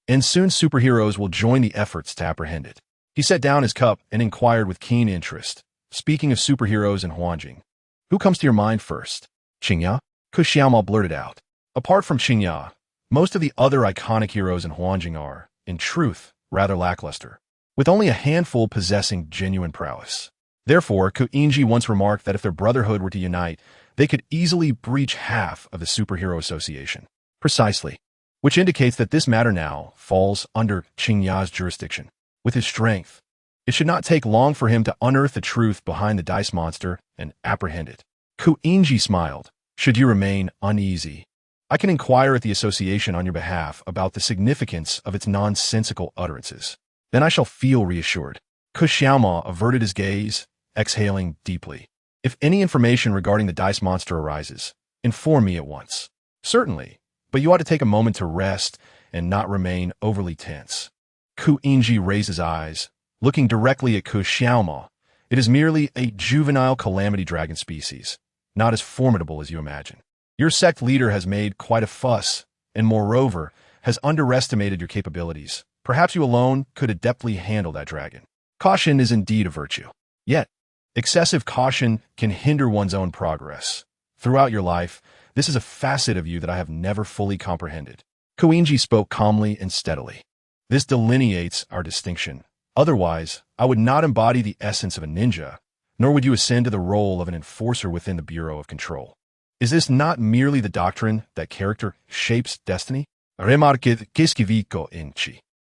and soon superheroes will join the efforts to apprehend it. He set down his cup and inquired with keen interest. Speaking of superheroes in Huanjing, who comes to your mind first? Qingya? Xiaomao blurted out. Apart from Qingya, most of the other iconic heroes in Huanjing are, in truth, rather lackluster, with only a handful possessing genuine prowess. Therefore, Mingye once remarked that if their brotherhood were to unite, they could easily breach half of the Superhero Association. Precisely. Which indicates that this matter now falls under Qingya's jurisdiction. With his strength, it should not take long for him to unearth the truth behind the dice monster and apprehend it. Mingye smiled. Should you remain uneasy, I can inquire at the association on your behalf about the significance of its nonsensical utterances. Then I shall feel reassured. Xiaomao averted his gaze, exhaling deeply. If any information regarding the dice monster arises, inform me at once. Certainly, but you ought to take a moment to rest and not remain overly tense. Mingye raised his eyes, looking directly at Xiaomao. It is merely a juvenile calamity dragon species, not as formidable as you imagine. Your sect leader has made quite a fuss, and moreover, has underestimated your capabilities. Perhaps you alone could adeptly handle that dragon. Caution is indeed a virtue. Yet, excessive caution can hinder one's own progress. Throughout your life, this is a facet of you that I have never fully comprehended. Mingye spoke calmly and steadily. This delineates our distinction. Otherwise, I would not embody the essence of a ninja, nor would you ascend to the role of an enforcer within the Bureau of Control. Is this not merely the doctrine that character shapes destiny?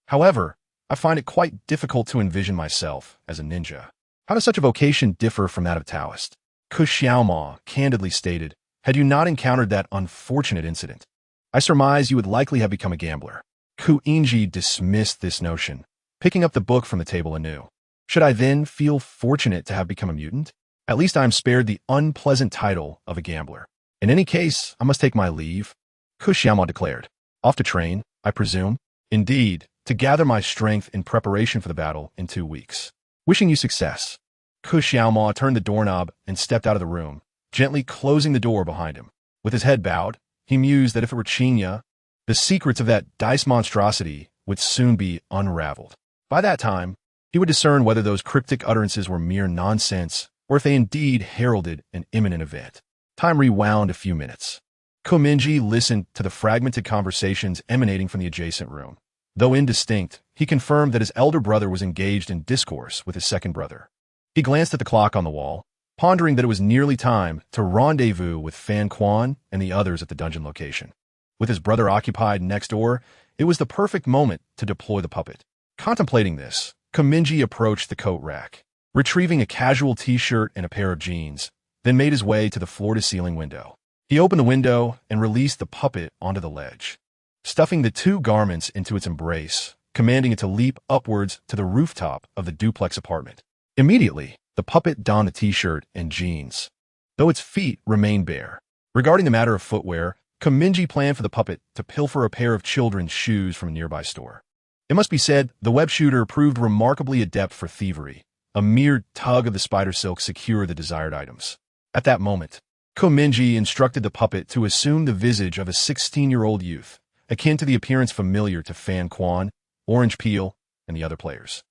However, I find it quite difficult to envision myself as a ninja. How does such a vocation differ from that of a Taoist? Xiaomao candidly stated, had you not encountered that unfortunate incident, I surmise you would likely have become a gambler. Mingye dismissed this notion, picking up the book from the table anew. Should I then feel fortunate to have become a mutant? At least I am spared the unpleasant title of a gambler. In any case, I must take my leave, Xiaomao declared. Off to train, I presume? Indeed, to gather my strength in preparation for the battle in 2 weeks. Wishing you success. Xiaomao turned the doorknob and stepped out of the room, gently closing the door behind him. With his head bowed, he mused that if it were Qingya, the secrets of that dice monstrosity would soon be unraveled. By that time, he would discern whether those cryptic utterances were mere nonsense or if they indeed heralded an imminent event. Time rewound a few minutes. Mingye listened to the fragmented conversations emanating from the adjacent room. Though indistinct, he confirmed that his elder brother was engaged in discourse with his second brother. He glanced at the clock on the wall, pondering that it was nearly time to rendezvous with Fan Quan and the others at the dungeon location. With his brother occupied next door, it was the perfect moment to deploy the puppet. Contemplating this, Mingye approached the coat rack, retrieving a casual t-shirt and a pair of jeans, then made his way to the floor-to-ceiling window. He opened the window and released the puppet onto the ledge, stuffing the 2 garments into its embrace, commanding it to leap upwards to the rooftop of the duplex apartment. Immediately, the puppet donned the t-shirt and jeans, though its feet remained bare. Regarding the matter of footwear, Mingye planned for the puppet to pilfer a pair of children's shoes from a nearby store. It must be said, the web shooter proved remarkably adept for thievery. A mere tug of the spider silk secured the desired items. At that moment, Mingye instructed the puppet to assume the visage of a 16-year-old youth, akin to the appearance familiar to Fan Quan, Orange Peel, and the other players.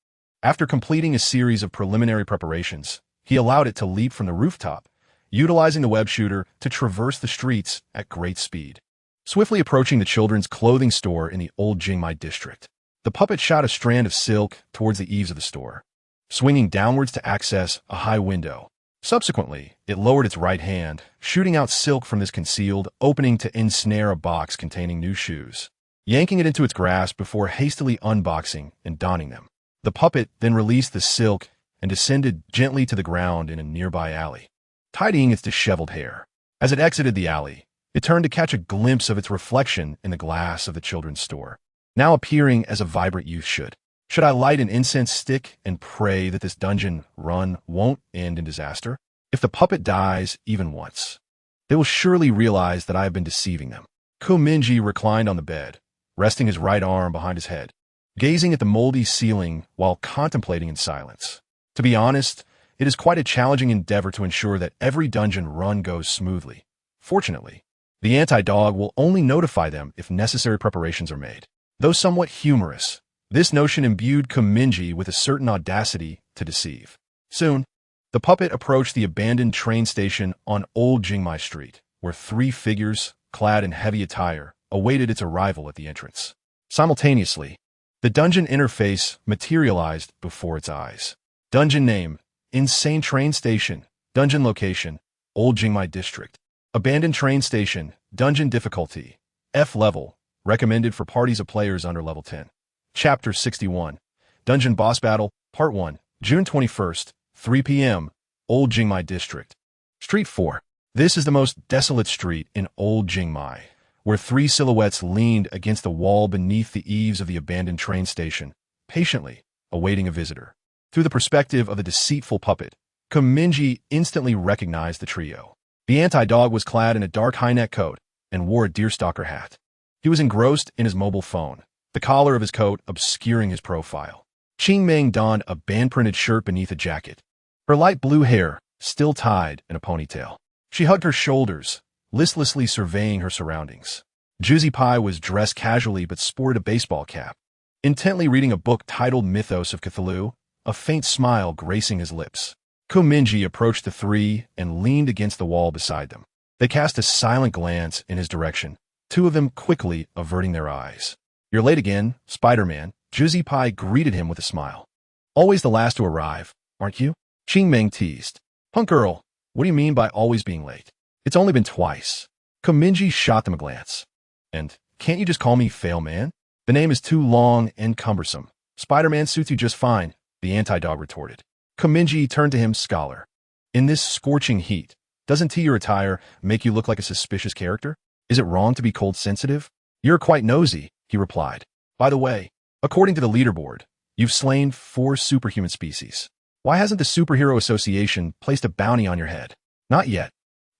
After completing a series of preliminary preparations, he allowed it to leap from the rooftop, utilizing the web shooter to traverse the streets at great speed. Swiftly approaching the children's clothing store in the old Jingmai district, the puppet shot a strand of silk towards the eaves of the store. swinging downwards to access a high window. Subsequently, it lowered its right hand, shooting out silk from this concealed opening to ensnare a box containing new shoes, yanking it into its grasp before hastily unboxing and donning them. The puppet then released the silk and descended gently to the ground in a nearby alley, tidying its disheveled hair. As it exited the alley, it turned to catch a glimpse of its reflection in the glass of the children's store, now appearing as a vibrant youth should. Should I light an incense stick and pray that this dungeon run won't end in disaster? If the puppet dies even once, they will surely realize that I have been deceiving them. Mingye reclined on the bed, resting his right arm behind his head, gazing at the moldy ceiling while contemplating in silence. To be honest, it is quite a challenging endeavor to ensure that every dungeon run goes smoothly. Fortunately, the anti-dog will only notify them if necessary preparations are made. Though somewhat humorous, this notion imbued Mingye with a certain audacity to deceive. Soon, the puppet approached the abandoned train station on Old Jingmai Street, where three figures, clad in heavy attire, awaited its arrival at the entrance. Simultaneously, the dungeon interface materialized before its eyes. Dungeon name: Insane Train Station. Dungeon location: Old Jingmai District. Abandoned train station. Dungeon difficulty: F level. Recommended for parties of players under level 10. Chapter 61. Dungeon Boss Battle, Part 1. June 21st, 3 p.m. Old Jingmai District. Street 4. This is the most desolate street in Old Jingmai, where three silhouettes leaned against the wall beneath the eaves of the abandoned train station, patiently awaiting a visitor. Through the perspective of the deceitful puppet, Mingye instantly recognized the trio. The anti-dog was clad in a dark high-neck coat and wore a deerstalker hat. He was engrossed in his mobile phone, the collar of his coat obscuring his profile. Qingming donned a band-printed shirt beneath a jacket, her light blue hair still tied in a ponytail. She hugged her shoulders, listlessly surveying her surroundings. Juzi Pai was dressed casually but sported a baseball cap, intently reading a book titled Mythos of Cthulhu, a faint smile gracing his lips. Mingye approached the three and leaned against the wall beside them. They cast a silent glance in his direction, two of them quickly averting their eyes. "You're late again, Spider-Man." Juzi Pai greeted him with a smile. "Always the last to arrive, aren't you?" Qingming teased. "Punk girl, what do you mean by always being late? It's only been twice." Mingye shot them a glance. "And can't you just call me Fail Man? The name is too long and cumbersome. Spider-Man suits you just fine," the anti-dog retorted. Mingye turned to him, "Scholar, in this scorching heat, doesn't your attire make you look like a suspicious character? Is it wrong to be cold sensitive?" "You're quite nosy," he replied. "By the way, according to the leaderboard, you've slain 4 superhuman species. Why hasn't the Superhero Association placed a bounty on your head?" "Not yet.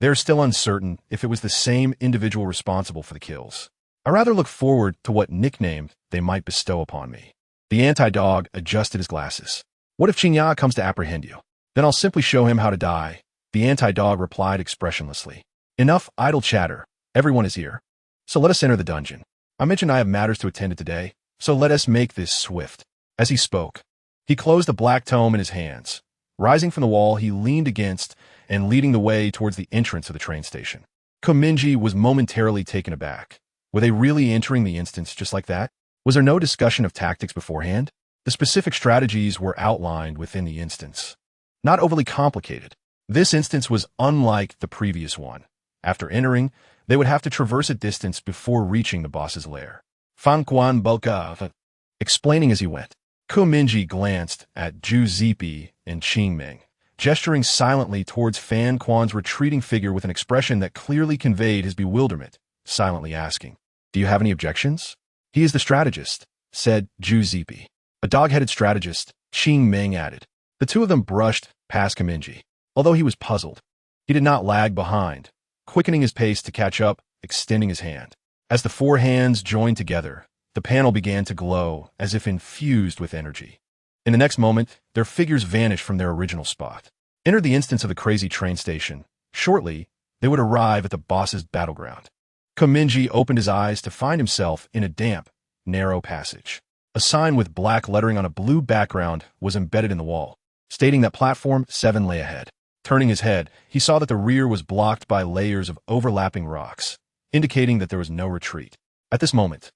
They're still uncertain if it was the same individual responsible for the kills. I rather look forward to what nickname they might bestow upon me." The anti-dog adjusted his glasses. "What if Qingya comes to apprehend you? Then I'll simply show him how to die," the anti-dog replied expressionlessly. "Enough idle chatter. Everyone is here. So let us enter the dungeon. I mentioned I have matters to attend to today, so let us make this swift." As he spoke, he closed the black tome in his hands. Rising from the wall, he leaned against and leading the way towards the entrance of the train station. Mingye was momentarily taken aback. Were they really entering the instance just like that? Was there no discussion of tactics beforehand? The specific strategies were outlined within the instance. Not overly complicated. This instance was unlike the previous one. After entering, they would have to traverse a distance before reaching the boss's lair. Fan Quan Bulka, explaining as he went. Mingye glanced at Zhu Zipi and Qingming, gesturing silently towards Fan Quan's retreating figure with an expression that clearly conveyed his bewilderment, silently asking, "Do you have any objections?" "He is the strategist," said Zhu Zipi. "A dog-headed strategist," Qingming added. The two of them brushed past Mingye. Although he was puzzled, he did not lag behind, quickening his pace to catch up, extending his hand. As the 4 hands joined together, the panel began to glow as if infused with energy. In the next moment, their figures vanished from their original spot. Entered the instance of the crazy train station. Shortly, they would arrive at the boss's battleground. Mingye opened his eyes to find himself in a damp, narrow passage. A sign with black lettering on a blue background was embedded in the wall, stating that platform 7 lay ahead. Turning his head, he saw that the rear was blocked by layers of overlapping rocks, indicating that there was no retreat. At this moment,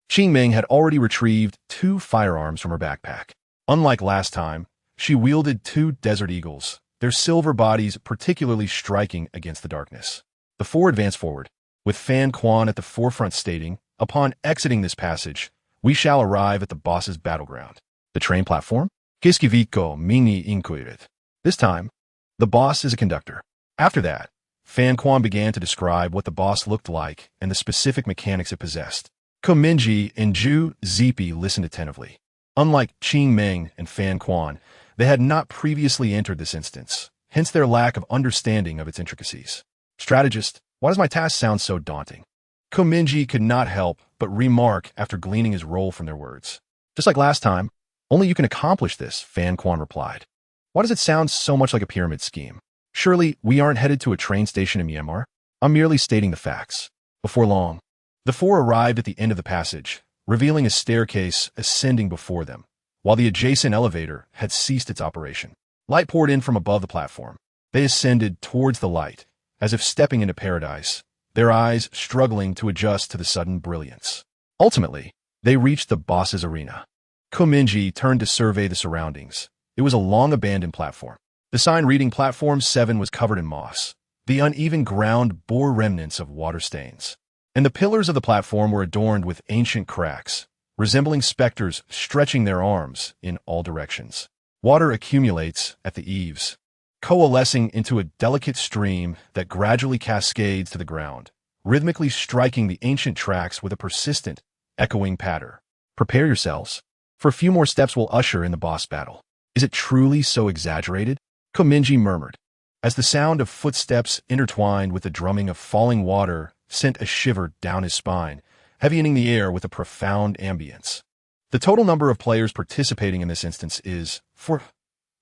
Qingming had already retrieved 2 firearms from her backpack. Unlike last time, She wielded two desert eagles, their silver bodies particularly striking against the darkness. The four advanced forward, with Fan Quan at the forefront stating, "Upon exiting this passage, we shall arrive at the boss's battleground." The train platform? Kiskiviko Mingye inquired. This time, the boss is a conductor. After that, Fan Quan began to describe what the boss looked like and the specific mechanics it possessed. Mingye and Zhu Zipi listened attentively. Unlike Qing Meng and Fan Quan, they had not previously entered this instance, hence their lack of understanding of its intricacies. Strategist, why does my task sound so daunting? Mingye could not help but remark after gleaning his role from their words. Just like last time, only you can accomplish this, Fan Quan replied. Why does it sound so much like a pyramid scheme? Surely we aren't headed to a train station in Myanmar? I'm merely stating the facts. Before long, the four arrived at the end of the passage, revealing a staircase ascending before them, while the adjacent elevator had ceased its operation. Light poured in from above the platform. They ascended towards the light, as if stepping into paradise, their eyes struggling to adjust to the sudden brilliance. Ultimately, they reached the boss's arena. Mingye turned to survey the surroundings. It was a long-abandoned platform. The sign reading Platform 7 was covered in moss. The uneven ground bore remnants of water stains, and the pillars of the platform were adorned with ancient cracks, resembling specters stretching their arms in all directions. Water accumulates at the eaves, coalescing into a delicate stream that gradually cascades to the ground, rhythmically striking the ancient tracks with a persistent, echoing patter. Prepare yourselves, for a few more steps will usher in the boss battle. Is it truly so exaggerated? Mingye murmured, as the sound of footsteps intertwined with the drumming of falling water sent a shiver down his spine, heavying the air with a profound ambience. The total number of players participating in this instance is 4.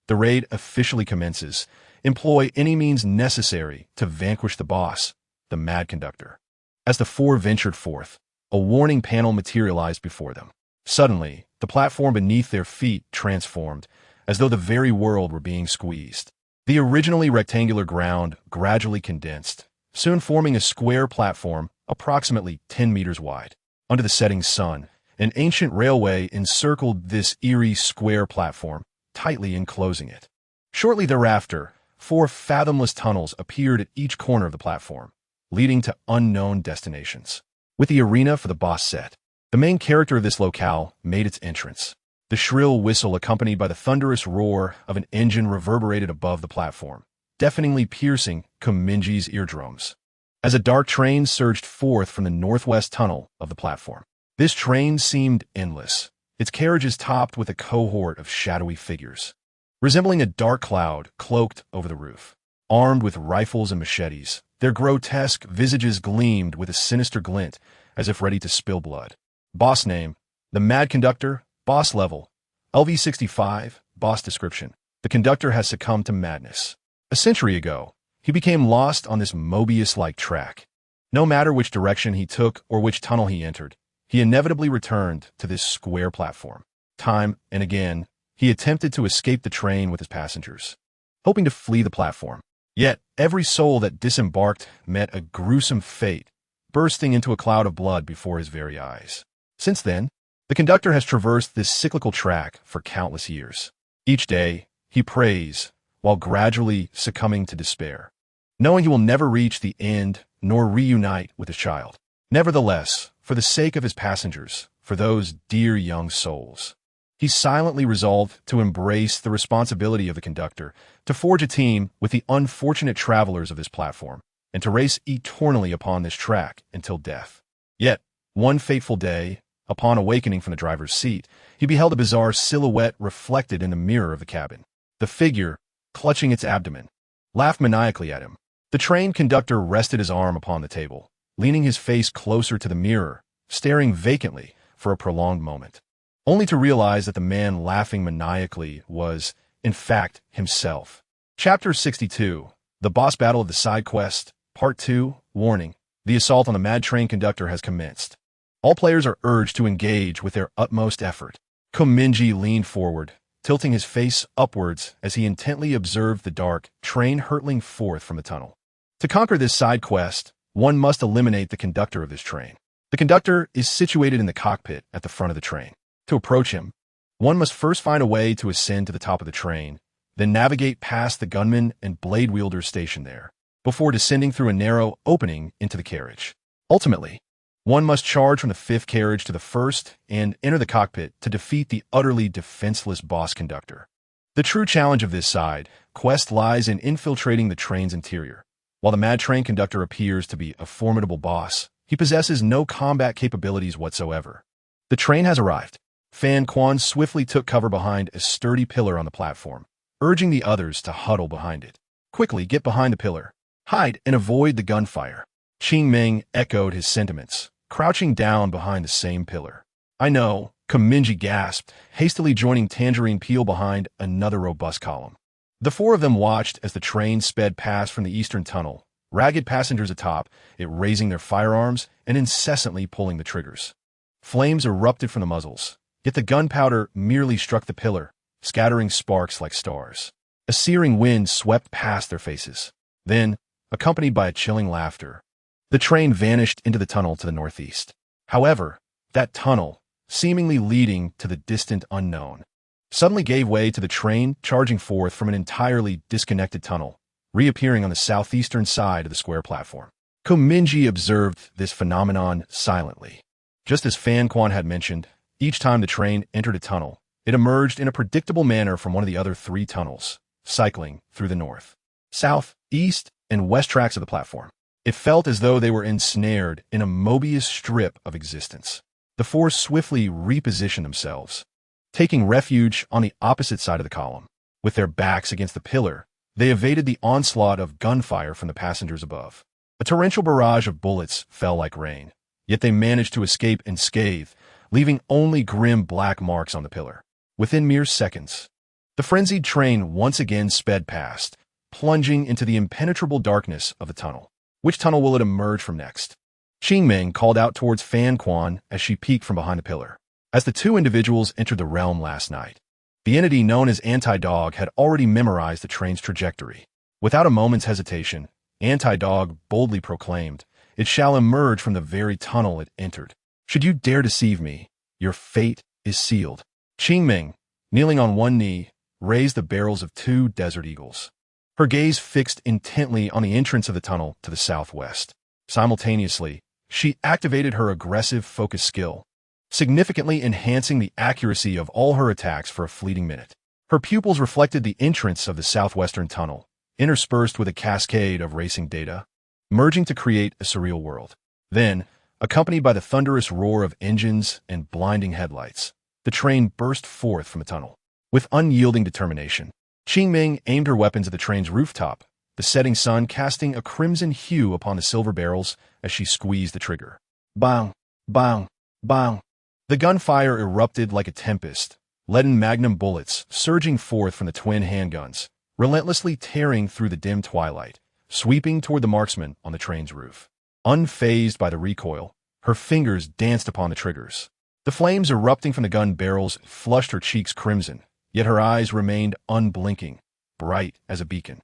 The raid officially commences. Employ any means necessary to vanquish the boss, the Mad Conductor. As the four ventured forth, a warning panel materialized before them. Suddenly, the platform beneath their feet transformed, as though the very world were being squeezed. The originally rectangular ground gradually condensed, soon forming a square platform approximately 10 meters wide. Under the setting sun, an ancient railway encircled this eerie square platform, tightly enclosing it. Shortly thereafter, 4 fathomless tunnels appeared at each corner of the platform, leading to unknown destinations. With the arena for the boss set, the main character of this locale made its entrance. The shrill whistle accompanied by the thunderous roar of an engine reverberated above the platform, deafeningly piercing Mingye's eardrums. As a dark train surged forth from the northwest tunnel of the platform. This train seemed endless, its carriages topped with a cohort of shadowy figures, resembling a dark cloud cloaked over the roof. Armed with rifles and machetes, their grotesque visages gleamed with a sinister glint, as if ready to spill blood. Boss name, the Mad Conductor. Boss level, LV65, boss description. The conductor has succumbed to madness. A century ago, he became lost on this Mobius-like track. No matter which direction he took or which tunnel he entered, he inevitably returned to this square platform. Time and again, he attempted to escape the train with his passengers, hoping to flee the platform. Yet, every soul that disembarked met a gruesome fate, bursting into a cloud of blood before his very eyes. Since then, the conductor has traversed this cyclical track for countless years. Each day, he prays, while gradually succumbing to despair, knowing he will never reach the end nor reunite with his child. Nevertheless, for the sake of his passengers, for those dear young souls, he silently resolved to embrace the responsibility of the conductor, to forge a team with the unfortunate travelers of this platform, and to race eternally upon this track until death. Yet, one fateful day, upon awakening from the driver's seat, he beheld a bizarre silhouette reflected in the mirror of the cabin. The figure, clutching its abdomen, laughed maniacally at him. The train conductor rested his arm upon the table, leaning his face closer to the mirror, staring vacantly for a prolonged moment, only to realize that the man laughing maniacally was, in fact, himself. Chapter 62, The Boss Battle of the Side Quest, Part 2, Warning. The assault on the Mad Train Conductor has commenced. All players are urged to engage with their utmost effort. Mingye leaned forward, tilting his face upwards as he intently observed the dark train hurtling forth from the tunnel. To conquer this side quest, one must eliminate the conductor of this train. The conductor is situated in the cockpit at the front of the train. To approach him, One must first find a way to ascend to the top of the train, then navigate past the gunmen and blade wielders stationed there, before descending through a narrow opening into the carriage. Ultimately, one must charge from the fifth carriage to the first and enter the cockpit to defeat the utterly defenseless boss conductor. The true challenge of this side quest lies in infiltrating the train's interior. While the mad train conductor appears to be a formidable boss, he possesses no combat capabilities whatsoever. The train has arrived. Fan Quan swiftly took cover behind a sturdy pillar on the platform, urging the others to huddle behind it. Quickly get behind the pillar. Hide and avoid the gunfire. Qing Ming echoed his sentiments, crouching down behind the same pillar. I know, Mingye gasped, hastily joining Tangerine Peel behind another robust column. The four of them watched as the train sped past from the eastern tunnel, ragged passengers atop it raising their firearms and incessantly pulling the triggers. Flames erupted from the muzzles, yet the gunpowder merely struck the pillar, scattering sparks like stars. A searing wind swept past their faces. Then, accompanied by a chilling laughter, the train vanished into the tunnel to the northeast. However, that tunnel, seemingly leading to the distant unknown, suddenly gave way to the train charging forth from an entirely disconnected tunnel, reappearing on the southeastern side of the square platform. Mingye observed this phenomenon silently. Just as Fan Quan had mentioned, each time the train entered a tunnel, it emerged in a predictable manner from one of the other three tunnels, cycling through the north, south, east, and west tracks of the platform. It felt as though they were ensnared in a Mobius strip of existence. The four swiftly repositioned themselves, taking refuge on the opposite side of the column. With their backs against the pillar, they evaded the onslaught of gunfire from the passengers above. A torrential barrage of bullets fell like rain, yet they managed to escape unscathed, leaving only grim black marks on the pillar. Within mere seconds, the frenzied train once again sped past, plunging into the impenetrable darkness of the tunnel. Which tunnel will it emerge from next? Qingming called out towards Fan Quan as she peeked from behind the pillar. As the two individuals entered the realm last night, the entity known as Anti-Dog had already memorized the train's trajectory. Without a moment's hesitation, Anti-Dog boldly proclaimed, "It shall emerge from the very tunnel it entered. Should you dare deceive me, your fate is sealed." Qingming, kneeling on one knee, raised the barrels of two Desert Eagles, her gaze fixed intently on the entrance of the tunnel to the southwest. Simultaneously, she activated her aggressive focus skill, significantly enhancing the accuracy of all her attacks for a fleeting minute. Her pupils reflected the entrance of the southwestern tunnel, interspersed with a cascade of racing data, merging to create a surreal world. Then, accompanied by the thunderous roar of engines and blinding headlights, the train burst forth from the tunnel. With unyielding determination, Qingming aimed her weapons at the train's rooftop, the setting sun casting a crimson hue upon the silver barrels as she squeezed the trigger. Bang! Bang! Bang! The gunfire erupted like a tempest, leaden magnum bullets surging forth from the twin handguns, relentlessly tearing through the dim twilight, sweeping toward the marksman on the train's roof. Unfazed by the recoil, her fingers danced upon the triggers. The flames erupting from the gun barrels flushed her cheeks crimson, yet her eyes remained unblinking, bright as a beacon,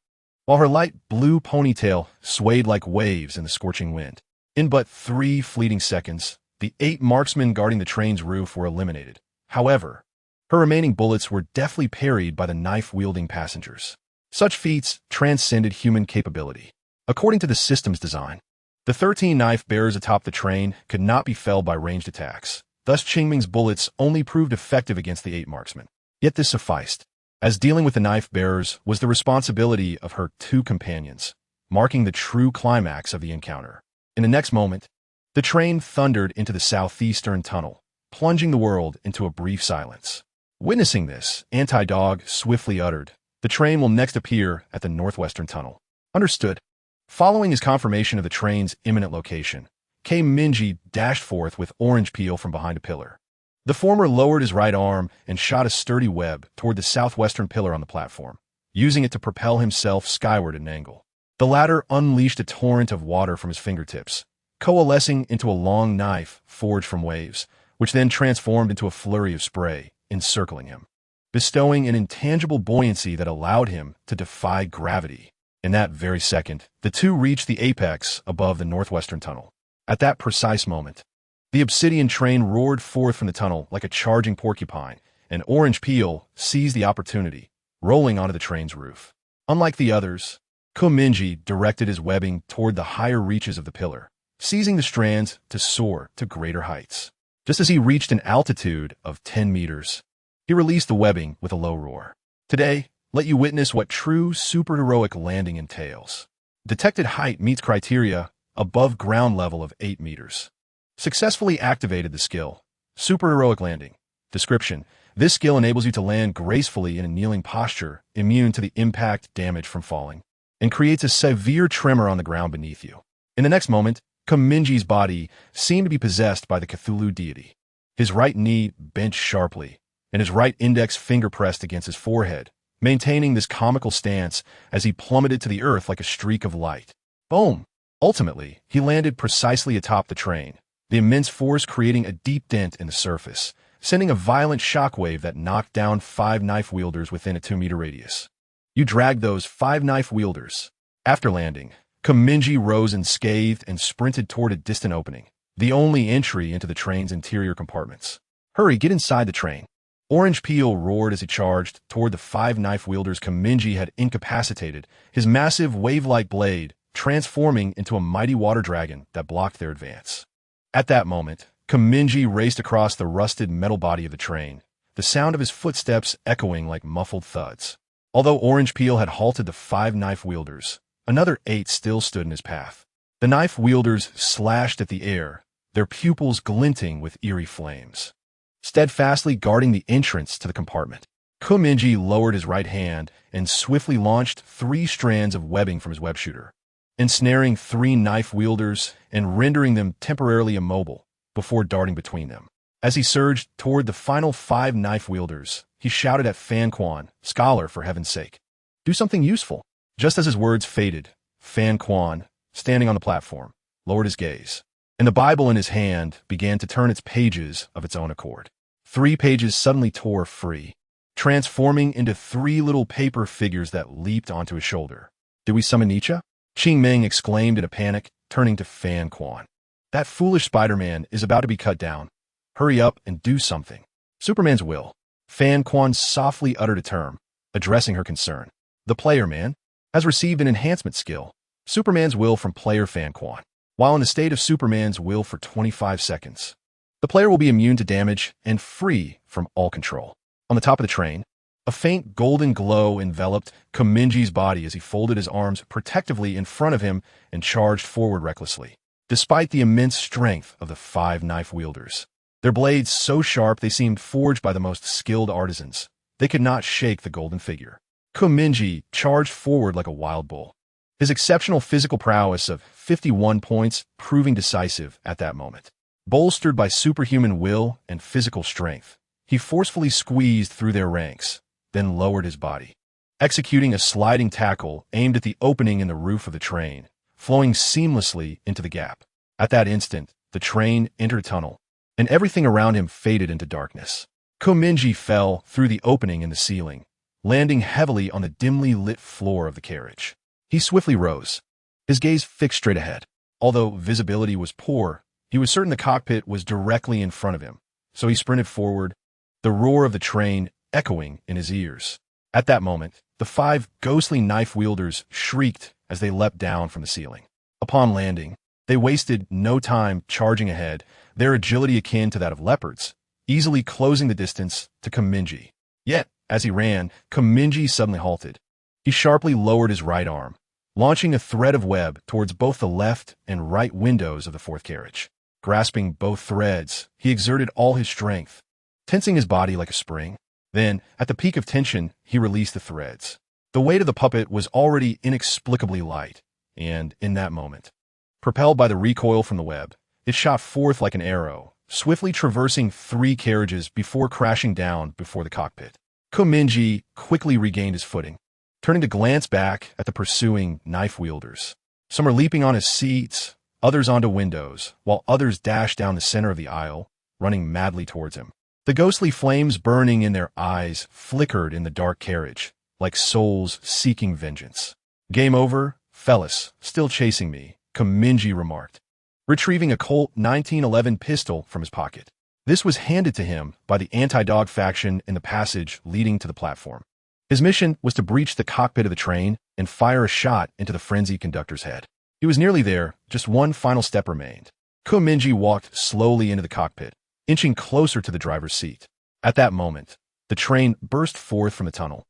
while her light blue ponytail swayed like waves in the scorching wind. In but 3 fleeting seconds, the 8 marksmen guarding the train's roof were eliminated. However, her remaining bullets were deftly parried by the knife-wielding passengers. Such feats transcended human capability. According to the system's design, the 13 knife bearers atop the train could not be felled by ranged attacks. Thus, Qingming's bullets only proved effective against the 8 marksmen. Yet this sufficed, as dealing with the knife bearers was the responsibility of her 2 companions, marking the true climax of the encounter. In the next moment, the train thundered into the southeastern tunnel, plunging the world into a brief silence. Witnessing this, Anti-Dog swiftly uttered, "The train will next appear at the northwestern tunnel." Understood. Following his confirmation of the train's imminent location, Mingye dashed forth with Orange Peel from behind a pillar. The former lowered his right arm and shot a sturdy web toward the southwestern pillar on the platform, using it to propel himself skyward at an angle. The latter unleashed a torrent of water from his fingertips, coalescing into a long knife forged from waves, which then transformed into a flurry of spray, encircling him, bestowing an intangible buoyancy that allowed him to defy gravity. In that very second, the two reached the apex above the northwestern tunnel. At that precise moment, the obsidian train roared forth from the tunnel like a charging porcupine, and Orange Peel seized the opportunity, rolling onto the train's roof. Unlike the others, Mingye directed his webbing toward the higher reaches of the pillar, seizing the strands to soar to greater heights. Just as he reached an altitude of 10 meters, he released the webbing with a low roar. Today, let you witness what true superheroic landing entails. Detected height meets criteria above ground level of 8 meters. Successfully activated the skill. Superheroic landing. Description: this skill enables you to land gracefully in a kneeling posture, immune to the impact damage from falling, and creates a severe tremor on the ground beneath you. In the next moment, Mingye's body seemed to be possessed by the Cthulhu deity. His right knee bent sharply, and his right index finger pressed against his forehead, maintaining this comical stance as he plummeted to the earth like a streak of light. Boom! Ultimately, he landed precisely atop the train, the immense force creating a deep dent in the surface, sending a violent shockwave that knocked down 5 knife wielders within a 2-meter radius. You dragged those 5 knife wielders. After landing, Mingye rose unscathed and sprinted toward a distant opening, the only entry into the train's interior compartments. Hurry, get inside the train. Orange Peel roared as he charged toward the 5 knife wielders Mingye had incapacitated, his massive wave-like blade transforming into a mighty water dragon that blocked their advance. At that moment, Mingye raced across the rusted metal body of the train, the sound of his footsteps echoing like muffled thuds. Although Orange Peel had halted the 5 knife wielders, another 8 still stood in his path. The knife wielders slashed at the air, their pupils glinting with eerie flames, steadfastly guarding the entrance to the compartment. Mingye lowered his right hand and swiftly launched 3 strands of webbing from his web shooter, ensnaring 3 knife wielders and rendering them temporarily immobile before darting between them. As he surged toward the final 5 knife wielders, he shouted at Fan Quan, "Scholar, for heaven's sake, do something useful." Just as his words faded, Fan Quan, standing on the platform, lowered his gaze, and the Bible in his hand began to turn its pages of its own accord. 3 pages suddenly tore free, transforming into 3 little paper figures that leaped onto his shoulder. "Did we summon Nietzsche?" Qing Ming exclaimed in a panic, turning to Fan Quan. "That foolish Spider-Man is about to be cut down. Hurry up and do something." "Superman's will." Fan Quan softly uttered a term, addressing her concern. "The player, man, has received an enhancement skill. Superman's will from player Fan Quan. While in the state of Superman's will for 25 seconds, the player will be immune to damage and free from all control." On the top of the train, a faint golden glow enveloped Mingye's body as he folded his arms protectively in front of him and charged forward recklessly. Despite the immense strength of the 5 knife wielders, their blades so sharp they seemed forged by the most skilled artisans, they could not shake the golden figure. Mingye charged forward like a wild bull, his exceptional physical prowess of 51 points proving decisive at that moment. Bolstered by superhuman will and physical strength, he forcefully squeezed through their ranks, then lowered his body, executing a sliding tackle aimed at the opening in the roof of the train, flowing seamlessly into the gap. At that instant, the train entered a tunnel, and everything around him faded into darkness. Mingye fell through the opening in the ceiling, landing heavily on the dimly lit floor of the carriage. He swiftly rose, his gaze fixed straight ahead. Although visibility was poor, he was certain the cockpit was directly in front of him, so he sprinted forward, the roar of the train echoing in his ears. At that moment, the 5 ghostly knife wielders shrieked as they leapt down from the ceiling. Upon landing, they wasted no time charging ahead, their agility akin to that of leopards, easily closing the distance to Mingye. Yet, as he ran, Mingye suddenly halted. He sharply lowered his right arm, launching a thread of web towards both the left and right windows of the 4th carriage. Grasping both threads, he exerted all his strength, tensing his body like a spring. Then, at the peak of tension, he released the threads. The weight of the puppet was already inexplicably light, and, in that moment, propelled by the recoil from the web, it shot forth like an arrow, swiftly traversing 3 carriages before crashing down before the cockpit. Mingye quickly regained his footing, turning to glance back at the pursuing knife wielders. Some are leaping on his seats, others onto windows, while others dash down the center of the aisle, running madly towards him. The ghostly flames burning in their eyes flickered in the dark carriage, like souls seeking vengeance. "Game over, fellas, still chasing me," Mingye remarked, retrieving a Colt 1911 pistol from his pocket. This was handed to him by the anti-dog faction in the passage leading to the platform. His mission was to breach the cockpit of the train and fire a shot into the frenzied conductor's head. He was nearly there, just one final step remained. Mingye walked slowly into the cockpit, inching closer to the driver's seat. At that moment, the train burst forth from the tunnel,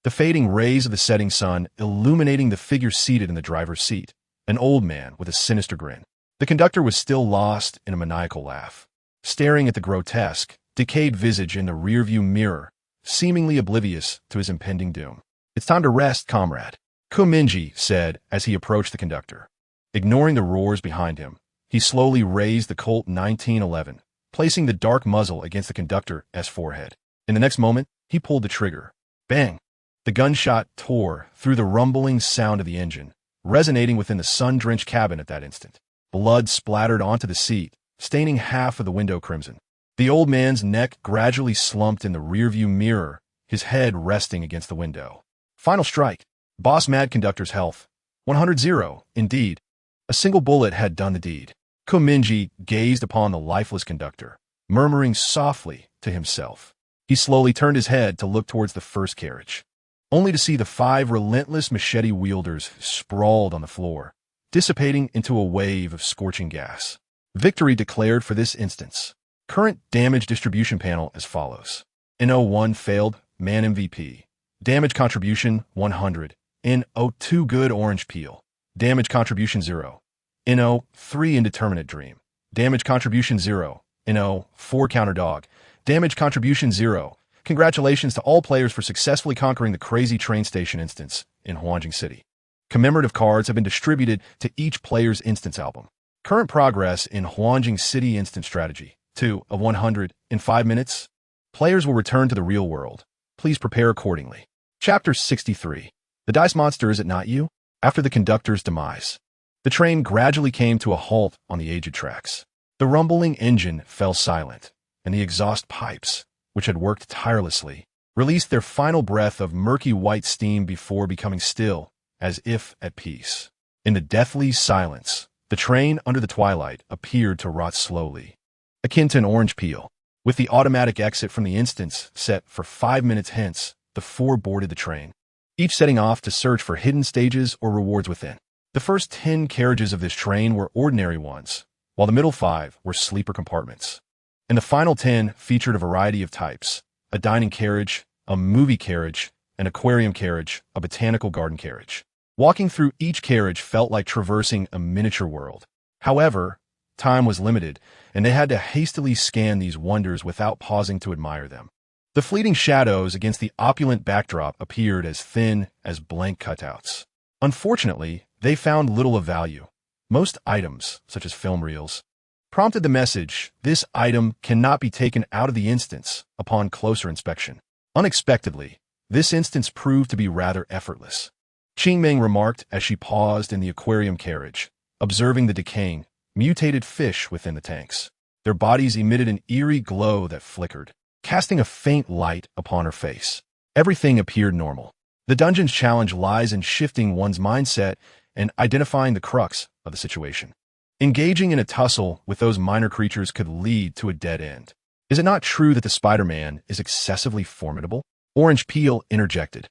the fading rays of the setting sun illuminating the figure seated in the driver's seat, an old man with a sinister grin. The conductor was still lost in a maniacal laugh, staring at the grotesque, decayed visage in the rearview mirror, seemingly oblivious to his impending doom. "It's time to rest, comrade," Mingye said as he approached the conductor. Ignoring the roars behind him, he slowly raised the Colt 1911, placing the dark muzzle against the conductor's forehead. In the next moment, he pulled the trigger. Bang! The gunshot tore through the rumbling sound of the engine, resonating within the sun-drenched cabin at that instant. Blood splattered onto the seat, staining half of the window crimson. The old man's neck gradually slumped in the rearview mirror, his head resting against the window. Final strike. Boss Mad Conductor's health. 100-0, indeed. A single bullet had done the deed. Mingye gazed upon the lifeless conductor, murmuring softly to himself. He slowly turned his head to look towards the first carriage, only to see the 5 relentless machete wielders sprawled on the floor, dissipating into a wave of scorching gas. Victory declared for this instance. Current damage distribution panel as follows. NO1 failed, man MVP. Damage contribution 100. NO2 good orange peel. Damage contribution 0. NO3 indeterminate dream. Damage contribution 0. NO4 counter dog. Damage contribution 0. Congratulations to all players for successfully conquering the crazy train station instance in Huanjing City. Commemorative cards have been distributed to each player's instance album. Current progress in Huanjing City instance strategy. 2 of 100 in 5 minutes. Players will return to the real world. Please prepare accordingly. Chapter 63. The Dice Monster, is it not you? After the conductor's demise, the train gradually came to a halt on the aged tracks. The rumbling engine fell silent, and the exhaust pipes, which had worked tirelessly, released their final breath of murky white steam before becoming still, as if at peace. In the deathly silence, the train under the twilight appeared to rot slowly, akin to an orange peel. With the automatic exit from the instance set for 5 minutes hence, the 4 boarded the train, each setting off to search for hidden stages or rewards within. The first 10 carriages of this train were ordinary ones, while the middle 5 were sleeper compartments. And the final 10 featured a variety of types: a dining carriage, a movie carriage, an aquarium carriage, a botanical garden carriage. Walking through each carriage felt like traversing a miniature world. However, time was limited, and they had to hastily scan these wonders without pausing to admire them. The fleeting shadows against the opulent backdrop appeared as thin as blank cutouts. Unfortunately, they found little of value. Most items, such as film reels, prompted the message, "This item cannot be taken out of the instance," upon closer inspection. Unexpectedly, this instance proved to be rather effortless. Qingming remarked as she paused in the aquarium carriage, observing the decaying, mutated fish within the tanks. Their bodies emitted an eerie glow that flickered, casting a faint light upon her face. Everything appeared normal. The dungeon's challenge lies in shifting one's mindset and identifying the crux of the situation. Engaging in a tussle with those minor creatures could lead to a dead end. Is it not true that the Spider-Man is excessively formidable? Orange Peel interjected.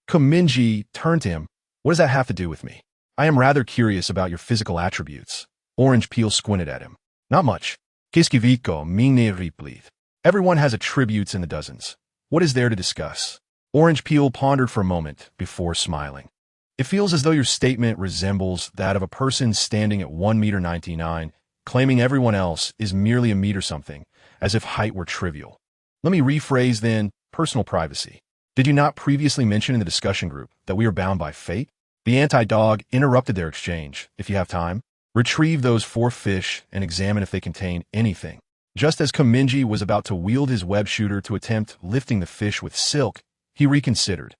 Mingye turned to him. What does that have to do with me? I am rather curious about your physical attributes. Orange Peel squinted at him. Not much. Kiskiviko Mingye replied. Everyone has attributes in the dozens. What is there to discuss? Orange Peel pondered for a moment before smiling. It feels as though your statement resembles that of a person standing at 1.99 meters, claiming everyone else is merely a meter something, as if height were trivial. Let me rephrase then, personal privacy. Did you not previously mention in the discussion group that we are bound by fate? The anti-dog interrupted their exchange. If you have time, retrieve those 4 fish and examine if they contain anything. Just as Mingye was about to wield his web shooter to attempt lifting the fish with silk, he reconsidered,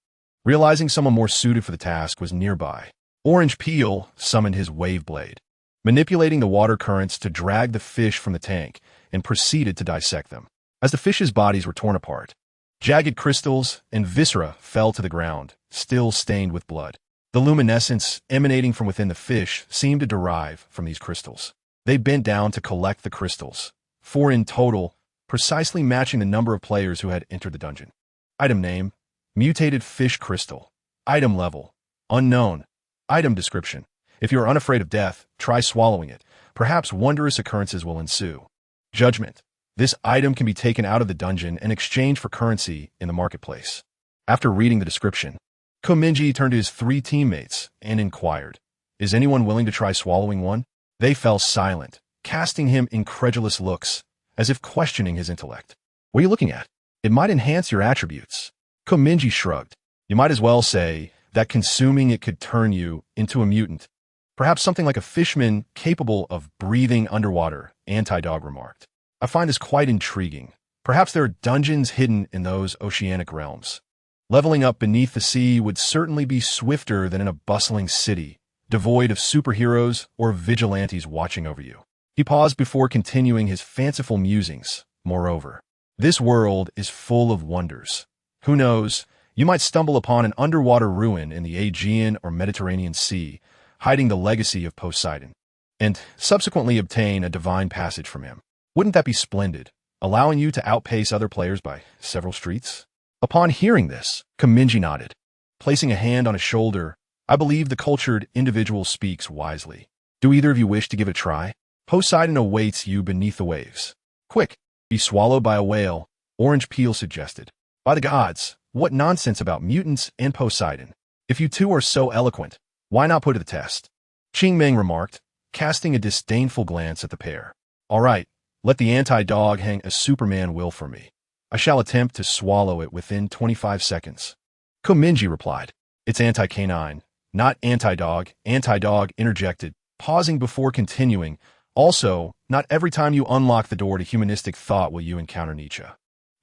realizing someone more suited for the task was nearby. Orange Peel summoned his wave blade, manipulating the water currents to drag the fish from the tank, and proceeded to dissect them. As the fish's bodies were torn apart, jagged crystals and viscera fell to the ground, still stained with blood. The luminescence emanating from within the fish seemed to derive from these crystals. They bent down to collect the crystals, 4 in total, precisely matching the number of players who had entered the dungeon. Item name: mutated fish crystal. Item level: unknown. Item description: if you are unafraid of death, try swallowing it. Perhaps wondrous occurrences will ensue. Judgment: this item can be taken out of the dungeon and exchanged for currency in the marketplace. After reading the description, Mingye turned to his 3 teammates and inquired, "Is anyone willing to try swallowing one?" They fell silent, casting him incredulous looks, as if questioning his intellect. "What are you looking at? It might enhance your attributes." Mingye shrugged. "You might as well say that consuming it could turn you into a mutant. Perhaps something like a fishman capable of breathing underwater," Anti-Dog remarked. "I find this quite intriguing. Perhaps there are dungeons hidden in those oceanic realms. Leveling up beneath the sea would certainly be swifter than in a bustling city, devoid of superheroes or vigilantes watching over you." He paused before continuing his fanciful musings. "Moreover, this world is full of wonders. Who knows, you might stumble upon an underwater ruin in the Aegean or Mediterranean Sea, hiding the legacy of Poseidon, and subsequently obtain a divine passage from him. Wouldn't that be splendid, allowing you to outpace other players by several streets?" Upon hearing this, Mingye nodded. Placing a hand on his shoulder, "I believe the cultured individual speaks wisely. Do either of you wish to give it a try? Poseidon awaits you beneath the waves. Quick, be swallowed by a whale," Orange Peel suggested. "By the gods, what nonsense about mutants and Poseidon. If you two are so eloquent, why not put it to the test?" Qingming remarked, casting a disdainful glance at the pair. "All right, let the anti-dog hang a Superman will for me. I shall attempt to swallow it within 25 seconds. Mingye replied. "It's anti-canine, not anti-dog," Anti-Dog interjected, pausing before continuing. "Also, not every time you unlock the door to humanistic thought will you encounter Nietzsche.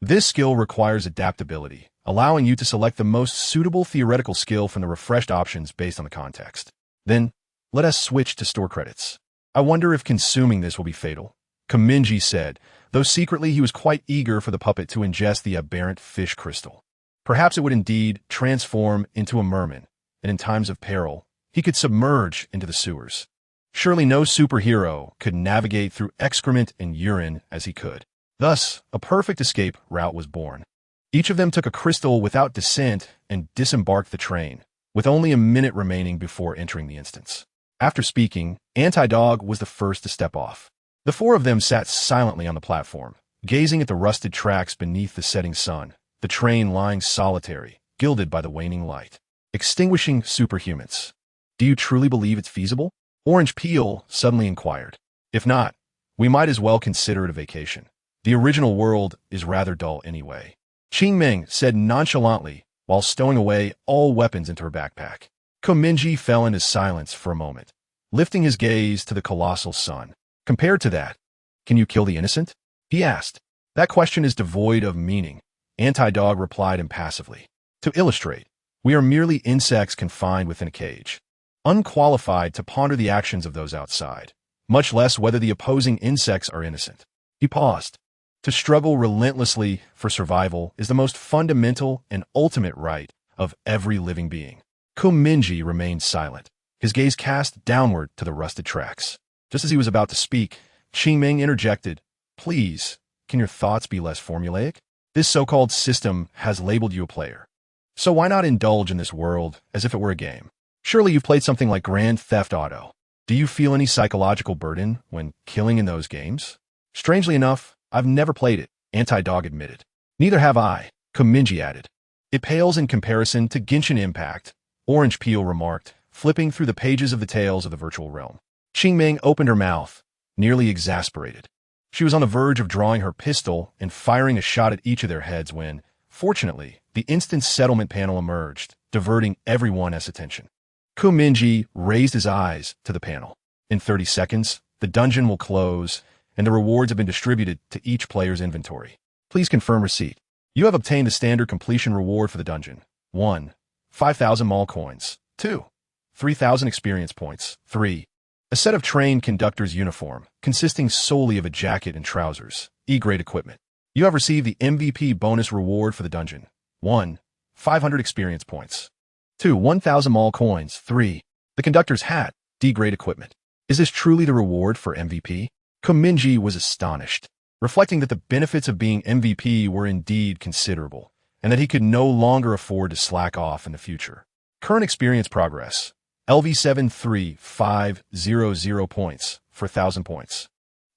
This skill requires adaptability, allowing you to select the most suitable theoretical skill from the refreshed options based on the context. Then, let us switch to store credits. I wonder if consuming this will be fatal," Mingye said, though secretly he was quite eager for the puppet to ingest the aberrant fish crystal. Perhaps it would indeed transform into a merman, and in times of peril, he could submerge into the sewers. Surely no superhero could navigate through excrement and urine as he could. Thus, a perfect escape route was born. Each of them took a crystal without dissent and disembarked the train, with only a minute remaining before entering the instance. After speaking, Anti-Dog was the first to step off. The 4 of them sat silently on the platform, gazing at the rusted tracks beneath the setting sun, the train lying solitary, gilded by the waning light. Extinguishing superhumans. "Do you truly believe it's feasible?" Orange Peel suddenly inquired. "If not, we might as well consider it a vacation. The original world is rather dull anyway," Qingming said nonchalantly, while stowing away all weapons into her backpack. Mingye fell into silence for a moment, lifting his gaze to the colossal sun. "Compared to that, can you kill the innocent?" he asked. "That question is devoid of meaning," Anti-Dog replied impassively. "To illustrate, we are merely insects confined within a cage, unqualified to ponder the actions of those outside, much less whether the opposing insects are innocent." He paused. To struggle relentlessly for survival is the most fundamental and ultimate right of every living being. Mingye remained silent, his gaze cast downward to the rusted tracks. Just as he was about to speak, Qingming interjected, "Please, can your thoughts be less formulaic? This so-called system has labeled you a player. So why not indulge in this world as if it were a game? Surely you've played something like Grand Theft Auto. Do you feel any psychological burden when killing in those games?" "Strangely enough, I've never played it," Anti-Dog admitted. "Neither have I," Mingye added. "It pales in comparison to Genshin Impact," Orange Peel remarked, flipping through the pages of the tales of the virtual realm. Qingming opened her mouth, nearly exasperated. She was on the verge of drawing her pistol and firing a shot at each of their heads when, fortunately, the instant settlement panel emerged, diverting everyone's attention. Mingye raised his eyes to the panel. "In 30 seconds, the dungeon will close, and the rewards have been distributed to each player's inventory. Please confirm receipt. You have obtained the standard completion reward for the dungeon. 1. 5,000 mall coins. 2. 3,000 experience points. 3. A set of trained conductor's uniform, consisting solely of a jacket and trousers. E-grade equipment. You have received the MVP bonus reward for the dungeon. 1. 500 experience points. 2. 1,000 mall coins. 3. The conductor's hat. D-grade equipment. Is this truly the reward for MVP?" Mingye was astonished. reflecting that the benefits of being MVP were indeed considerable, and that he could no longer afford to slack off in the future. Current experience progress. LV73500 points for 1,000 points.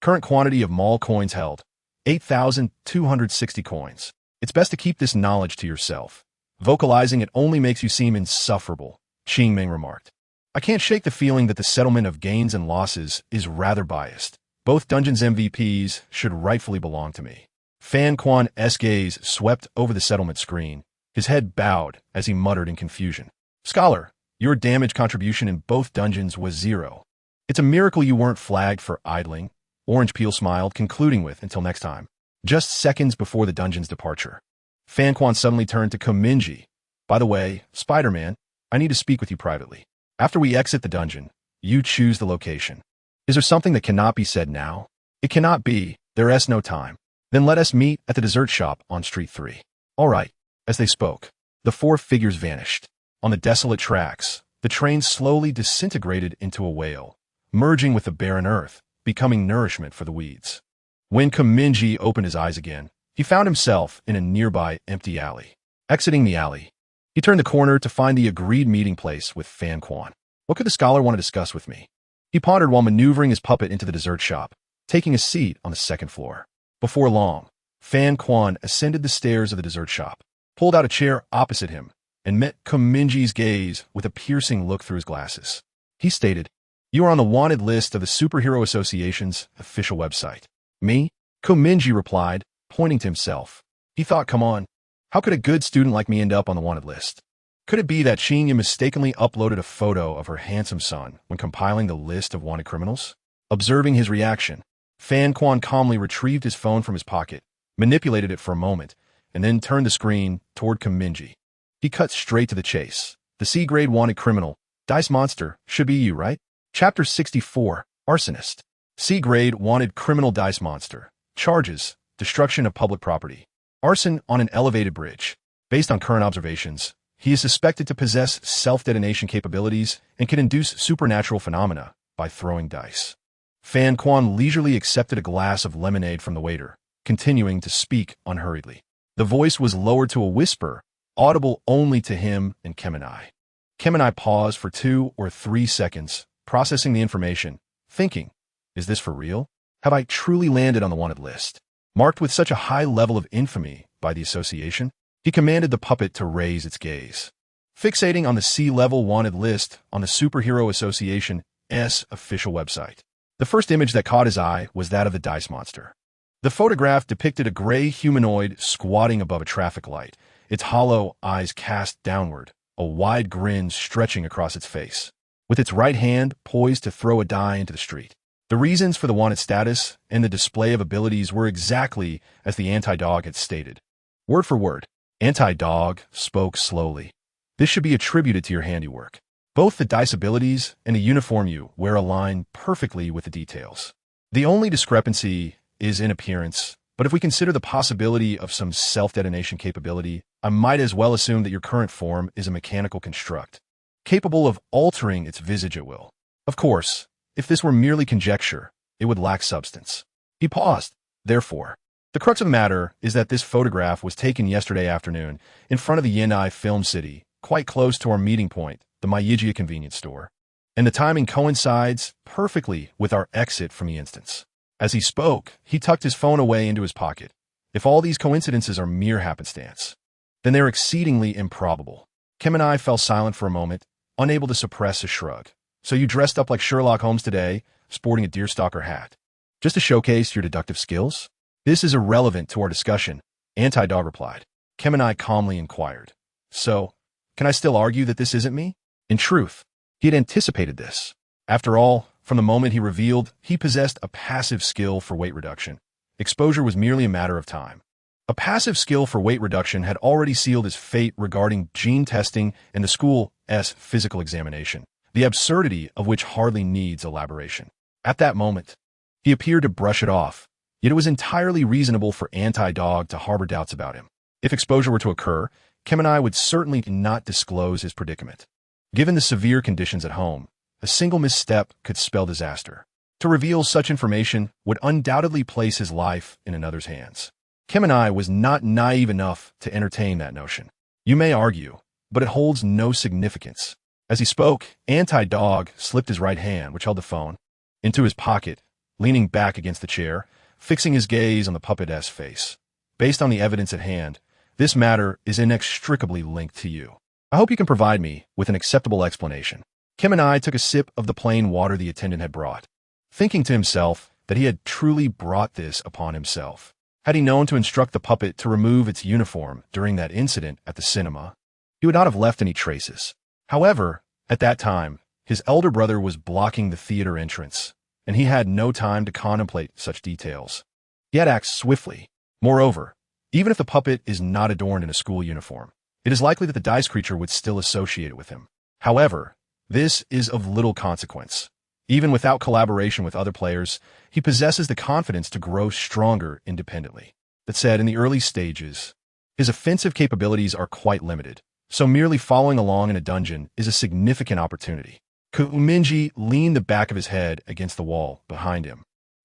Current quantity of mall coins held, 8,260 coins. It's best to keep this knowledge to yourself. Vocalizing it only makes you seem insufferable, Qingming remarked. I can't shake the feeling that the settlement of gains and losses is rather biased. Both dungeons MVPs should rightfully belong to me. Fan Quan's gaze swept over the settlement screen. His head bowed as he muttered in confusion. Scholar, your damage contribution in both dungeons was 0. It's a miracle you weren't flagged for idling. Orange Peel smiled, concluding with, until next time. Just seconds before the dungeon's departure, Fan Quan suddenly turned to Mingye. By the way, Spider-Man, I need to speak with you privately. After we exit the dungeon, you choose the location. Is there something that cannot be said now? It cannot be. There's no time. Then let us meet at the dessert shop on Street 3. All right. As they spoke, the 4 figures vanished. On the desolate tracks, the train slowly disintegrated into a whale, merging with the barren earth, becoming nourishment for the weeds. When Mingye opened his eyes again, he found himself in a nearby empty alley. Exiting the alley, he turned the corner to find the agreed meeting place with Fan Quan. What could the scholar want to discuss with me? He pondered while maneuvering his puppet into the dessert shop, taking a seat on the 2nd floor. Before long, Fan Quan ascended the stairs of the dessert shop, pulled out a chair opposite him, and met Mingye's gaze with a piercing look through his glasses. He stated, "You are on the wanted list of the Superhero Association's official website." Me? Mingye replied, pointing to himself. He thought, come on, how could a good student like me end up on the wanted list? Could it be that Mingye mistakenly uploaded a photo of her handsome son when compiling the list of wanted criminals? Observing his reaction, Fan Quan calmly retrieved his phone from his pocket, manipulated it for a moment, and then turned the screen toward Mingye. He cut straight to the chase. The C-grade wanted criminal, Dice Monster, should be you, right? Chapter 64, Arsonist. C-grade wanted criminal Dice Monster. Charges, destruction of public property. Arson on an elevated bridge. Based on current observations, he is suspected to possess self-detonation capabilities and can induce supernatural phenomena by throwing dice. Fan Quan leisurely accepted a glass of lemonade from the waiter, continuing to speak unhurriedly. The voice was lowered to a whisper, audible only to him and Kemenai. Kemenai paused for 2 or 3 seconds, processing the information, thinking, is this for real? Have I truly landed on the wanted list? Marked with such a high level of infamy by the association, he commanded the puppet to raise its gaze. Fixating on the C-level wanted list on the Superhero Association's official website. The first image that caught his eye was that of the Dice Monster. The photograph depicted a gray humanoid squatting above a traffic light, its hollow eyes cast downward, a wide grin stretching across its face, with its right hand poised to throw a die into the street. The reasons for the wanted status and the display of abilities were exactly as the anti-dog had stated. Word for word, anti-dog spoke slowly. This should be attributed to your handiwork. Both the dice abilities and the uniform you wear align perfectly with the details. The only discrepancy is in appearance, but if we consider the possibility of some self-detonation capability, I might as well assume that your current form is a mechanical construct, capable of altering its visage at will. Of course, if this were merely conjecture, it would lack substance. He paused. Therefore, the crux of the matter is that this photograph was taken yesterday afternoon in front of the Yenai Film City, quite close to our meeting point, the Mingye convenience store. And the timing coincides perfectly with our exit from the instance. As he spoke, he tucked his phone away into his pocket. If all these coincidences are mere happenstance, then they're exceedingly improbable. Kemenai fell silent for a moment, unable to suppress a shrug. So you dressed up like Sherlock Holmes today, sporting a deerstalker hat, just to showcase your deductive skills? This is irrelevant to our discussion, Anti-Dog replied. Kemenai calmly inquired. So, can I still argue that this isn't me? In truth, he had anticipated this. After all, from the moment he revealed he possessed a passive skill for weight reduction, exposure was merely a matter of time. A passive skill for weight reduction had already sealed his fate regarding gene testing and the school's physical examination, the absurdity of which hardly needs elaboration. At that moment, he appeared to brush it off, yet it was entirely reasonable for Anti-Dog to harbor doubts about him. If exposure were to occur, Kemenai would certainly not disclose his predicament. Given the severe conditions at home, a single misstep could spell disaster. To reveal such information would undoubtedly place his life in another's hands. Kim and I was not naive enough to entertain that notion. You may argue, but it holds no significance. As he spoke, Anti-Dog slipped his right hand, which held the phone, into his pocket, leaning back against the chair, fixing his gaze on the puppet's face. Based on the evidence at hand, this matter is inextricably linked to you. I hope you can provide me with an acceptable explanation. Kim and I took a sip of the plain water the attendant had brought, thinking to himself that he had truly brought this upon himself. Had he known to instruct the puppet to remove its uniform during that incident at the cinema, he would not have left any traces. However, at that time, his elder brother was blocking the theater entrance, and he had no time to contemplate such details. He had to act swiftly. Moreover, even if the puppet is not adorned in a school uniform, it is likely that the dice creature would still associate it with him. However, this is of little consequence. Even without collaboration with other players, he possesses the confidence to grow stronger independently. That said, in the early stages, his offensive capabilities are quite limited, so merely following along in a dungeon is a significant opportunity. Mingye leaned the back of his head against the wall behind him,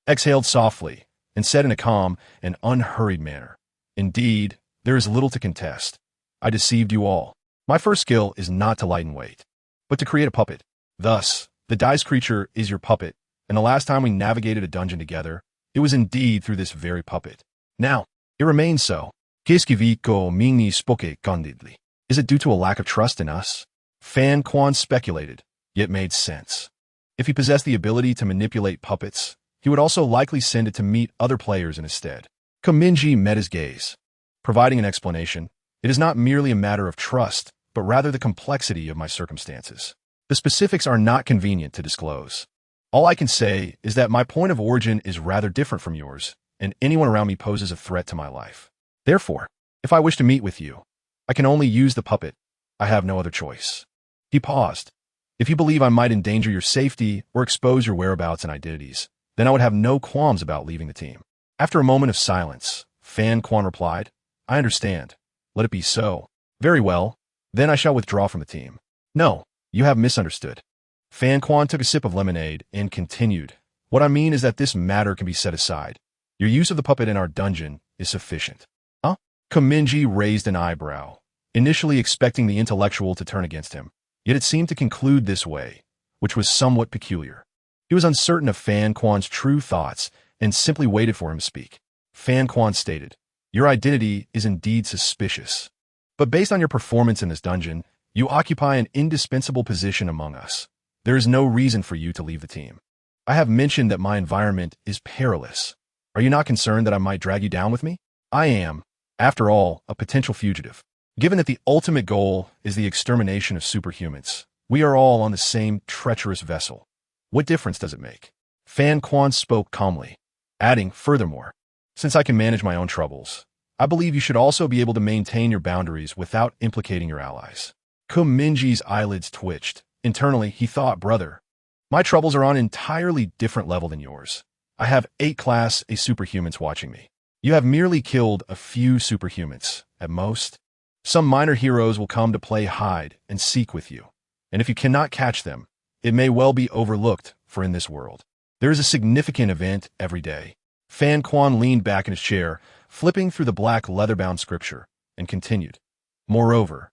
exhaled softly, and said in a calm and unhurried manner, "Indeed, there is little to contest. I deceived you all. My first skill is not to lighten weight, but to create a puppet. Thus, the dice creature is your puppet, and the last time we navigated a dungeon together, it was indeed through this very puppet. Now, it remains so. Kiskiviko Mingye spoke candidly. Is it due to a lack of trust in us?" Fan Quan speculated, yet made sense. If he possessed the ability to manipulate puppets, he would also likely send it to meet other players in his stead. Mingye met his gaze, providing an explanation. "It is not merely a matter of trust, but rather the complexity of my circumstances. The specifics are not convenient to disclose. All I can say is that my point of origin is rather different from yours, and anyone around me poses a threat to my life. Therefore, if I wish to meet with you, I can only use the puppet. I have no other choice." He paused. "If you believe I might endanger your safety or expose your whereabouts and identities, then I would have no qualms about leaving the team." After a moment of silence, Fan Quan replied, "I understand. Let it be so. Very well. Then I shall withdraw from the team." "No, you have misunderstood." Fan Quan took a sip of lemonade and continued, "What I mean is that this matter can be set aside. Your use of the puppet in our dungeon is sufficient." Huh? Mingye raised an eyebrow, initially expecting the intellectual to turn against him, yet it seemed to conclude this way, which was somewhat peculiar. He was uncertain of Fan Quan's true thoughts and simply waited for him to speak. Fan Quan stated, "Your identity is indeed suspicious, but based on your performance in this dungeon, you occupy an indispensable position among us. There is no reason for you to leave the team. I have mentioned that my environment is perilous. Are you not concerned that I might drag you down with me? I am, after all, a potential fugitive. Given that the ultimate goal is the extermination of superhumans, we are all on the same treacherous vessel. What difference does it make?" Fan Quan spoke calmly, adding, "Furthermore, since I can manage my own troubles, I believe you should also be able to maintain your boundaries without implicating your allies." Mingye's eyelids twitched. Internally, he thought, "Brother, my troubles are on an entirely different level than yours. I have 8 Class A superhumans watching me. You have merely killed a few superhumans, at most. Some minor heroes will come to play hide and seek with you, and if you cannot catch them, it may well be overlooked, for in this world, there is a significant event every day." Fan Quan leaned back in his chair, flipping through the black leather-bound scripture, and continued, "Moreover,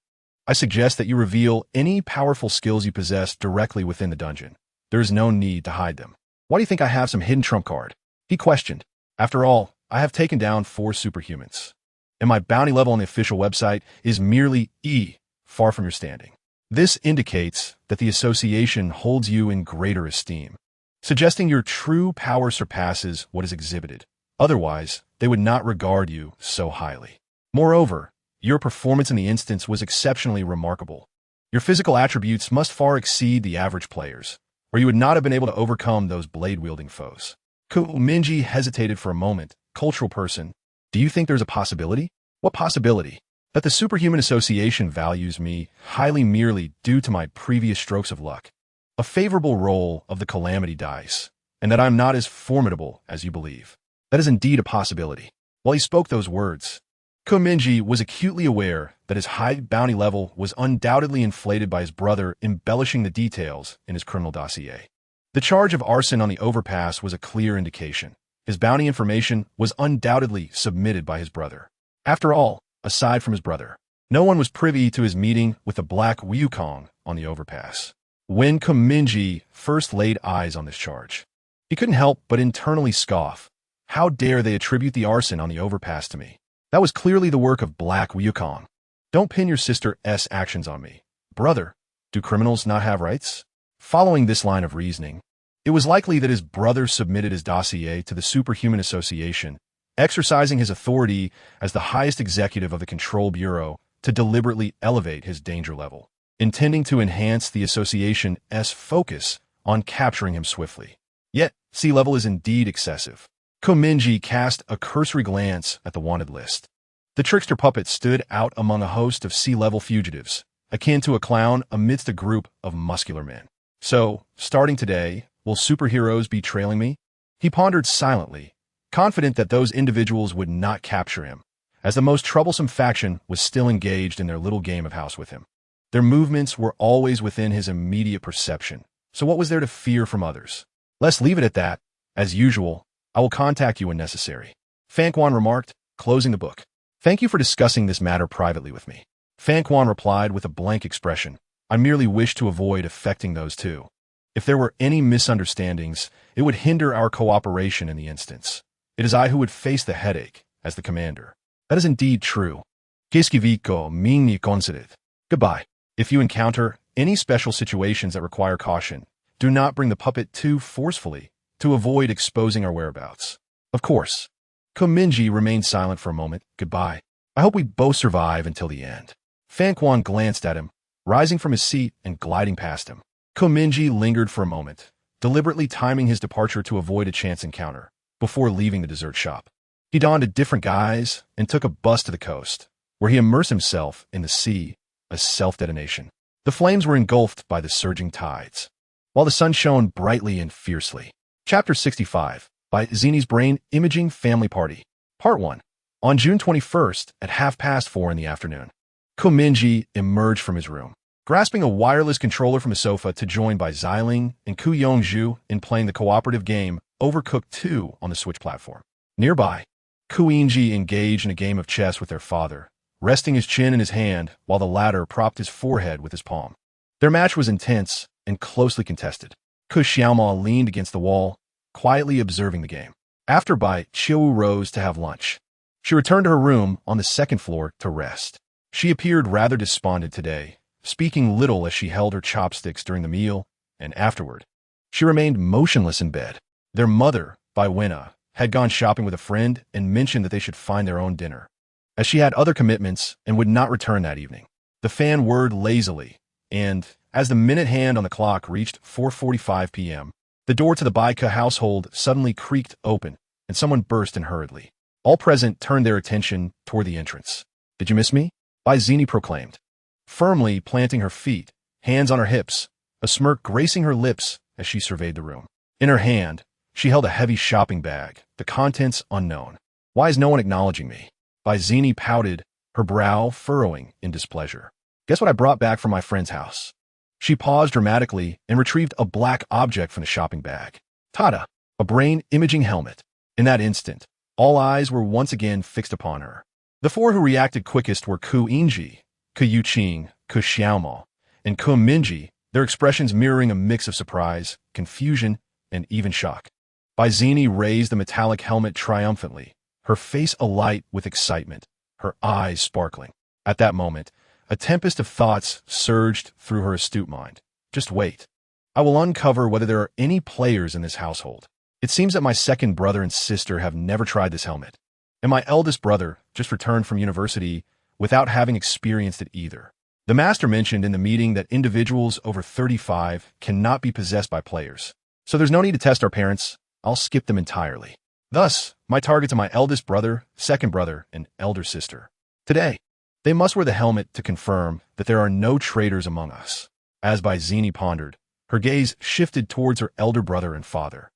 I suggest that you reveal any powerful skills you possess directly within the dungeon. There is no need to hide them." "Why do you think I have some hidden trump card?" he questioned. "After all, I have taken down 4 superhumans, and my bounty level on the official website is merely E, far from your standing. This indicates that the association holds you in greater esteem, suggesting your true power surpasses what is exhibited. Otherwise, they would not regard you so highly. Moreover, your performance in the instance was exceptionally remarkable. Your physical attributes must far exceed the average players, or you would not have been able to overcome those blade-wielding foes." Mingye hesitated for a moment. "Cultural person, do you think there's a possibility?" "What possibility?" "That the Superhuman Association values me highly merely due to my previous strokes of luck, a favorable roll of the calamity dice, and that I'm not as formidable as you believe." "That is indeed a possibility." While he spoke those words, Mingye was acutely aware that his high bounty level was undoubtedly inflated by his brother embellishing the details in his criminal dossier. The charge of arson on the overpass was a clear indication. His bounty information was undoubtedly submitted by his brother. After all, aside from his brother, no one was privy to his meeting with the Black Wukong on the overpass. When Mingye first laid eyes on this charge, he couldn't help but internally scoff. How dare they attribute the arson on the overpass to me? That was clearly the work of Black Wukong. Don't pin your sister's actions on me. Brother, do criminals not have rights? Following this line of reasoning, it was likely that his brother submitted his dossier to the Superhuman Association, exercising his authority as the highest executive of the Control Bureau to deliberately elevate his danger level, intending to enhance the association's focus on capturing him swiftly. Yet, sea level is indeed excessive. Mingye cast a cursory glance at the wanted list. The trickster puppet stood out among a host of sea-level fugitives, akin to a clown amidst a group of muscular men. So, starting today, will superheroes be trailing me? He pondered silently, confident that those individuals would not capture him, as the most troublesome faction was still engaged in their little game of house with him. Their movements were always within his immediate perception, so what was there to fear from others? Let's leave it at that. As usual, I will contact you when necessary, Fanquan remarked, closing the book. Thank you for discussing this matter privately with me. Fanquan replied with a blank expression. I merely wish to avoid affecting those two. If there were any misunderstandings, it would hinder our cooperation in the instance. It is I who would face the headache, as the commander. That is indeed true. Kiskiviko Mingye considered. Goodbye. If you encounter any special situations that require caution, do not bring the puppet too forcefully to avoid exposing our whereabouts. Of course. Mingye remained silent for a moment. Goodbye. I hope we both survive until the end. Fanquan glanced at him, rising from his seat and gliding past him. Mingye lingered for a moment, deliberately timing his departure to avoid a chance encounter, before leaving the dessert shop. He donned a different guise and took a bus to the coast, where he immersed himself in the sea, a self-detonation. The flames were engulfed by the surging tides, while the sun shone brightly and fiercely. Chapter 65, by Zini's Brain Imaging Family Party. Part 1. On June 21st, at 4:30 in the afternoon, Mingye emerged from his room, grasping a wireless controller from a sofa to join by Xiling and Ku Yongzhu in playing the cooperative game Overcooked 2 on the Switch platform. Nearby, Ku Yingji engaged in a game of chess with their father, resting his chin in his hand while the latter propped his forehead with his palm. Their match was intense and closely contested. Ku Xiaomao leaned against the wall, quietly observing the game. After Bai Qiu rose to have lunch, she returned to her room on the second floor to rest. She appeared rather despondent today, speaking little as she held her chopsticks during the meal, and afterward. She remained motionless in bed. Their mother, Bai Wenna, had gone shopping with a friend and mentioned that they should find their own dinner, as she had other commitments and would not return that evening. The fan whirred lazily, and, as the minute hand on the clock reached 4:45 p.m., the door to the Baika household suddenly creaked open, and someone burst in hurriedly. All present turned their attention toward the entrance. Did you miss me? Bai Zini proclaimed, firmly planting her feet, hands on her hips, a smirk gracing her lips as she surveyed the room. In her hand, she held a heavy shopping bag, the contents unknown. Why is no one acknowledging me? Bai Zini pouted, her brow furrowing in displeasure. Guess what I brought back from my friend's house? She paused dramatically and retrieved a black object from the shopping bag. Tada! A brain imaging helmet. In that instant, all eyes were once again fixed upon her. The four who reacted quickest were Ku Yingji, Ku Yuqing, Ku Xiaomao, and Ku Mingye, their expressions mirroring a mix of surprise, confusion, and even shock. Bai Zini raised the metallic helmet triumphantly, her face alight with excitement, her eyes sparkling. At that moment, a tempest of thoughts surged through her astute mind. Just wait. I will uncover whether there are any players in this household. It seems that my second brother and sister have never tried this helmet, and my eldest brother just returned from university without having experienced it either. The master mentioned in the meeting that individuals over 35 cannot be possessed by players, so there's no need to test our parents. I'll skip them entirely. Thus, my targets are my eldest brother, second brother, and elder sister. Today, they must wear the helmet to confirm that there are no traitors among us. As Bai Zini pondered, her gaze shifted towards her elder brother and father,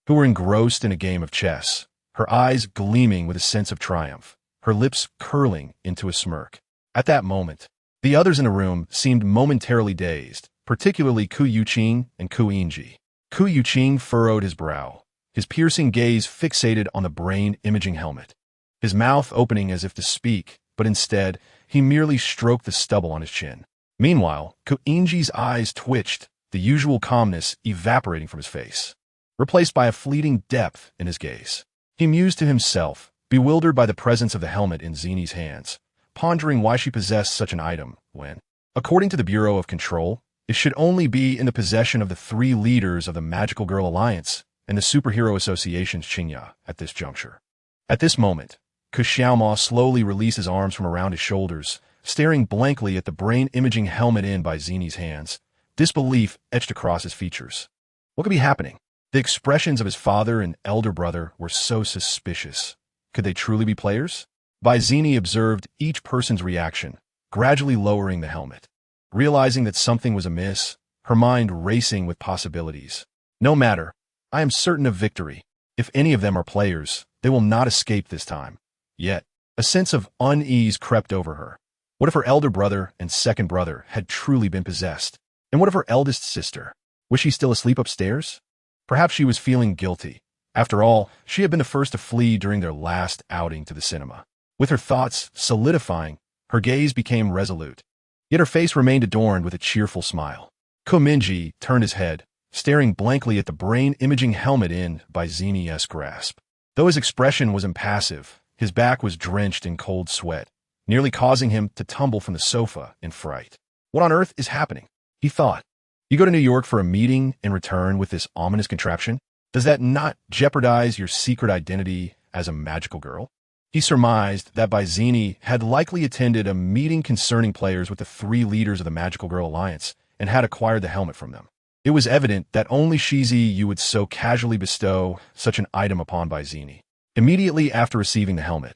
who were engrossed in a game of chess, her eyes gleaming with a sense of triumph, her lips curling into a smirk. At that moment, the others in the room seemed momentarily dazed, particularly Ku Yuqing and Ku Yingji. Ku Yuqing furrowed his brow, his piercing gaze fixated on the brain imaging helmet, his mouth opening as if to speak, but instead, he merely stroked the stubble on his chin. Meanwhile, Ku Ingji's eyes twitched, the usual calmness evaporating from his face, replaced by a fleeting depth in his gaze. He mused to himself, bewildered by the presence of the helmet in Zini's hands, pondering why she possessed such an item when, according to the Bureau of Control, it should only be in the possession of the 3 leaders of the Magical Girl Alliance and the Superhero Association's Qinya at this juncture. At this moment, Ku Xiaoma slowly released his arms from around his shoulders, staring blankly at the brain-imaging helmet in by Zini's hands, disbelief etched across his features. What could be happening? The expressions of his father and elder brother were so suspicious. Could they truly be players? Zini observed each person's reaction, gradually lowering the helmet. Realizing that something was amiss, her mind racing with possibilities. No matter, I am certain of victory. If any of them are players, they will not escape this time. Yet, a sense of unease crept over her. What if her elder brother and second brother had truly been possessed? And what of her eldest sister? Was she still asleep upstairs? Perhaps she was feeling guilty. After all, she had been the first to flee during their last outing to the cinema. With her thoughts solidifying, her gaze became resolute. Yet her face remained adorned with a cheerful smile. Mingye turned his head, staring blankly at the brain-imaging helmet in by Zini's grasp. Though his expression was impassive, his back was drenched in cold sweat, nearly causing him to tumble from the sofa in fright. What on earth is happening? He thought. You go to New York for a meeting and return with this ominous contraption? Does that not jeopardize your secret identity as a magical girl? He surmised that Zini had likely attended a meeting concerning players with the 3 leaders of the Magical Girl Alliance and had acquired the helmet from them. It was evident that only Shizi would so casually bestow such an item upon Zini. Immediately after receiving the helmet,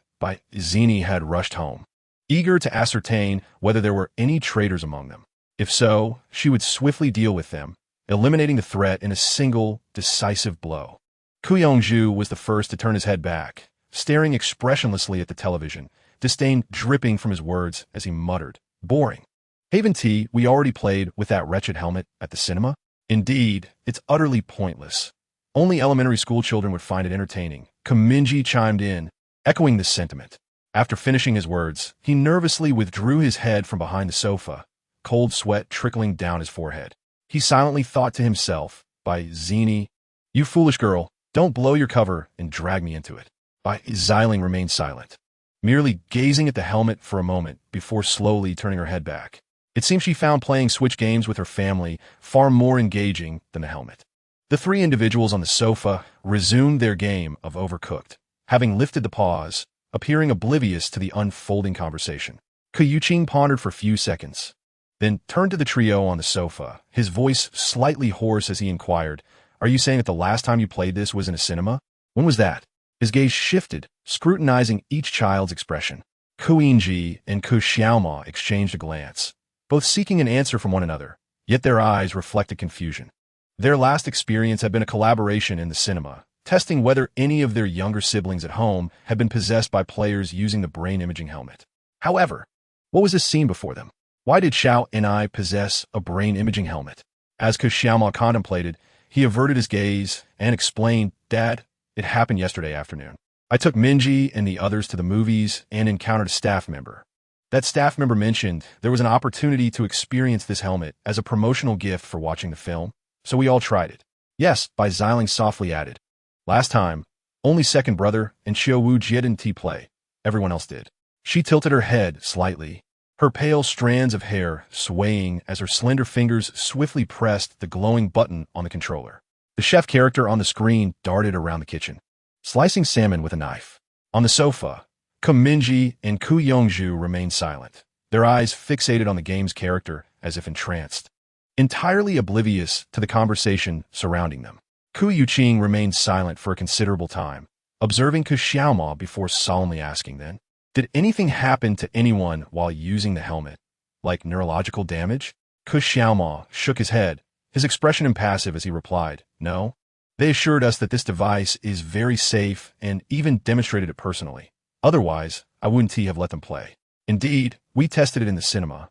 Zini had rushed home, eager to ascertain whether there were any traitors among them. If so, she would swiftly deal with them, eliminating the threat in a single, decisive blow. Ku Yongzhu was the first to turn his head back, staring expressionlessly at the television, disdain dripping from his words as he muttered, "Boring. Haven't we already played with that wretched helmet at the cinema? Indeed, it's utterly pointless. Only elementary school children would find it entertaining." Mingye chimed in, echoing this sentiment. After finishing his words, he nervously withdrew his head from behind the sofa, cold sweat trickling down his forehead. He silently thought to himself, Zini, you foolish girl, don't blow your cover and drag me into it. Xiling remained silent, merely gazing at the helmet for a moment before slowly turning her head back. It seemed she found playing Switch games with her family far more engaging than the helmet. The 3 individuals on the sofa resumed their game of Overcooked, having lifted the pause, appearing oblivious to the unfolding conversation. Ku Yuqing pondered for a few seconds, then turned to the trio on the sofa, his voice slightly hoarse as he inquired, "Are you saying that the last time you played this was in a cinema? When was that?" His gaze shifted, scrutinizing each child's expression. Ku Ingji and Ku Xiaoma exchanged a glance, both seeking an answer from one another, yet their eyes reflected confusion. Their last experience had been a collaboration in the cinema, testing whether any of their younger siblings at home had been possessed by players using the brain-imaging helmet. However, what was this scene before them? Why did Xiao and I possess a brain-imaging helmet? As Ku Xiaoma contemplated, he averted his gaze and explained, "Dad, it happened yesterday afternoon. I took Mingye and the others to the movies and encountered a staff member. That staff member mentioned there was an opportunity to experience this helmet as a promotional gift for watching the film, so we all tried it." "Yes," Xiling softly added. "Last time, only second brother and Xiaowu didn't play. Everyone else did." She tilted her head slightly, her pale strands of hair swaying as her slender fingers swiftly pressed the glowing button on the controller. The chef character on the screen darted around the kitchen, slicing salmon with a knife. On the sofa, Mingye and Ku Yongzhu remained silent, their eyes fixated on the game's character as if entranced, entirely oblivious to the conversation surrounding them. Ku Yuqing remained silent for a considerable time, observing Ku Xiaoma before solemnly asking then, "Did anything happen to anyone while using the helmet? Like neurological damage?" Ku Xiaoma shook his head, his expression impassive as he replied, "No. They assured us that this device is very safe and even demonstrated it personally. Otherwise, I wouldn't have let them play. Indeed, we tested it in the cinema."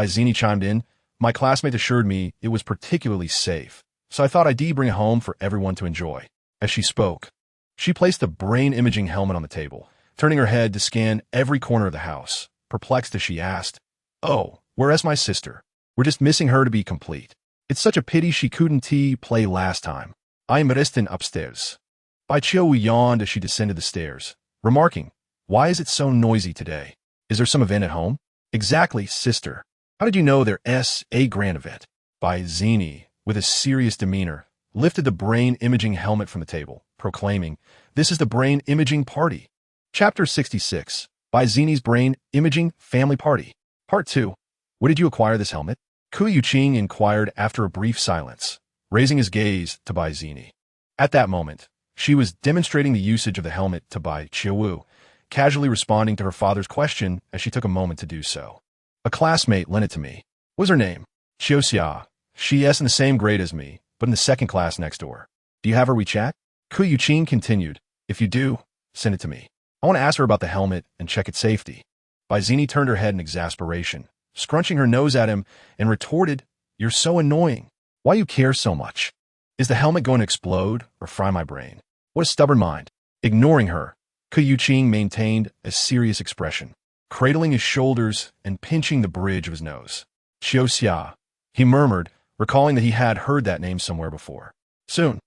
Zini chimed in, "My classmate assured me it was particularly safe, so I thought I'd bring it home for everyone to enjoy. As she spoke, she placed the brain imaging helmet on the table, turning her head to scan every corner of the house. Perplexed as she asked, "Oh, where's my sister? We're just missing her to be complete. It's such a pity she couldn't play last time. I'm resting upstairs." Bai Qiu yawned as she descended the stairs, remarking, "Why is it so noisy today? Is there some event at home?" "Exactly, sister. How did you know there's a grand event?" Bai Zini, with a serious demeanor, lifted the brain imaging helmet from the table, proclaiming, "This is the brain imaging party." Chapter 66, Bai Zini's Brain Imaging Family Party. Part 2. Where did you acquire this helmet? Ku Yuqing inquired after a brief silence, raising his gaze to Bai Zini. At that moment, she was demonstrating the usage of the helmet to Bai Qiu, casually responding to her father's question as she took a moment to do so. "A classmate lent it to me. What's her name?" "Xiaoxia. She's in the same grade as me, but in the second class next door." "Do you have her WeChat?" Ku Yuqing continued, "If you do, send it to me. I want to ask her about the helmet and check its safety." Bai Zini turned her head in exasperation, scrunching her nose at him, and retorted, "You're so annoying. Why you care so much? Is the helmet going to explode or fry my brain? What a stubborn mind." Ignoring her, Ku Yuqing maintained a serious expression, cradling his shoulders and pinching the bridge of his nose. "Xiaoxia," he murmured, recalling that he had heard that name somewhere before. Soon,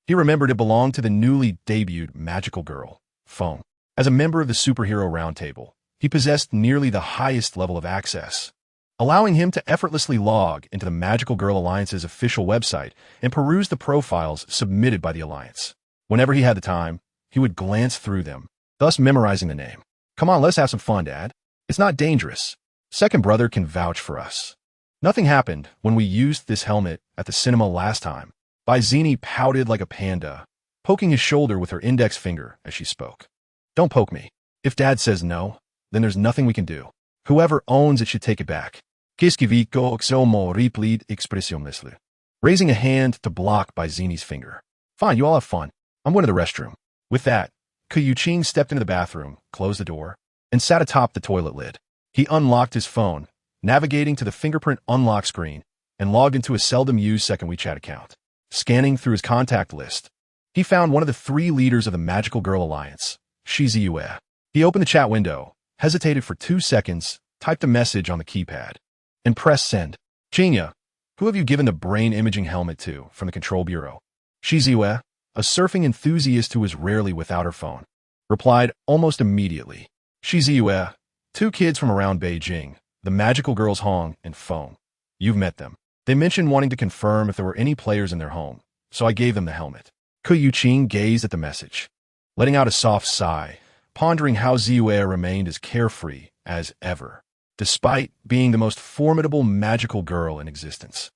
he remembered it belonged to the newly debuted magical girl, Feng. As a member of the Superhero Roundtable, he possessed nearly the highest level of access, allowing him to effortlessly log into the Magical Girl Alliance's official website and peruse the profiles submitted by the Alliance. Whenever he had the time, he would glance through them, thus memorizing the name. "Come on, let's have some fun, Dad. It's not dangerous. Second brother can vouch for us. Nothing happened when we used this helmet at the cinema last time." Bai Zini pouted like a panda, poking his shoulder with her index finger as she spoke. "Don't poke me. If Dad says no, then there's nothing we can do. Whoever owns it should take it back." Kiskiviko Xomo replied expressionlessly, raising a hand to block Bai Zini's finger. "Fine, you all have fun. I'm going to the restroom." With that, Ku Yuqing stepped into the bathroom, closed the door, and sat atop the toilet lid. He unlocked his phone, navigating to the fingerprint unlock screen, and logged into a seldom-used second WeChat account. Scanning through his contact list, he found one of the 3 leaders of the Magical Girl Alliance, Shi Ziyue. He opened the chat window, hesitated for 2 seconds, typed a message on the keypad, and pressed send. "Jinya, who have you given the brain imaging helmet to from the Control Bureau?" Shi Ziyue, a surfing enthusiast who was rarely without her phone, replied almost immediately. "Shi Ziyue, 2 kids from around Beijing, the Magical Girls Hong and Feng. You've met them. They mentioned wanting to confirm if there were any players in their home, so I gave them the helmet." Ku Yuqing gazed at the message, letting out a soft sigh, pondering how Ziyue remained as carefree as ever, despite being the most formidable magical girl in existence.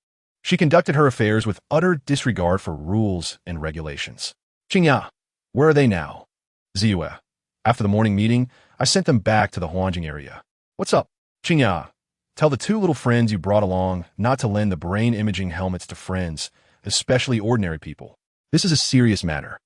She conducted her affairs with utter disregard for rules and regulations. "Qingya, where are they now?" "Ziyue, after the morning meeting, I sent them back to the Huanjing area." "What's up?" "Qingya, tell the 2 little friends you brought along not to lend the brain imaging helmets to friends, especially ordinary people. This is a serious matter."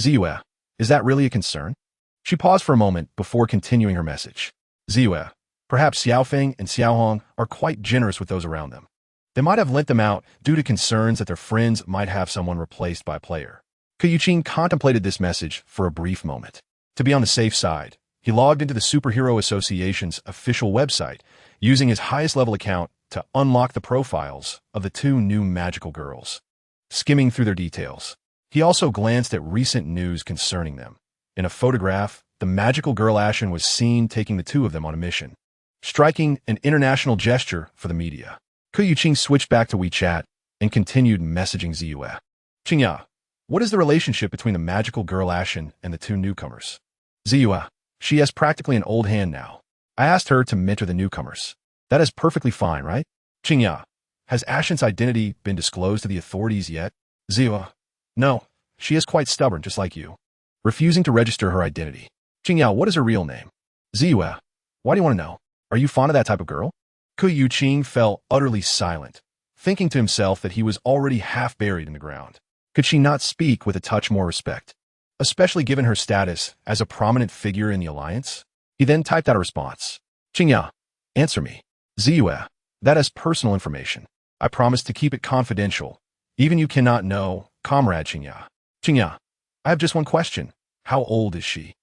"Ziyue, is that really a concern?" She paused for a moment before continuing her message. "Ziyue, perhaps Xiaofeng and Xiaohong are quite generous with those around them. They might have lent them out due to concerns that their friends might have someone replaced by a player." Ku Yuqing contemplated this message for a brief moment. To be on the safe side, he logged into the Superhero Association's official website, using his highest level account to unlock the profiles of the 2 new magical girls. Skimming through their details, he also glanced at recent news concerning them. In a photograph, the magical girl Ashen was seen taking the 2 of them on a mission, striking an international gesture for the media. Ku Yuqing switched back to WeChat and continued messaging Ziyue. "Qingya, what is the relationship between the magical girl Ashen and the 2 newcomers?" "Ziyue, she has practically an old hand now. I asked her to mentor the newcomers. That is perfectly fine, right?" "Qingya, has Ashen's identity been disclosed to the authorities yet?" "Ziyue, no, she is quite stubborn, just like you, refusing to register her identity." "Qingya, what is her real name?" "Ziyue, why do you want to know? Are you fond of that type of girl?" Ku Yuqing fell utterly silent, thinking to himself that he was already half buried in the ground. Could she not speak with a touch more respect, especially given her status as a prominent figure in the Alliance? He then typed out a response. "Qingya, answer me." "Ziyue, that is personal information. I promise to keep it confidential, Even you cannot know, comrade Qingya. Qingya, I have just one question. How old is she?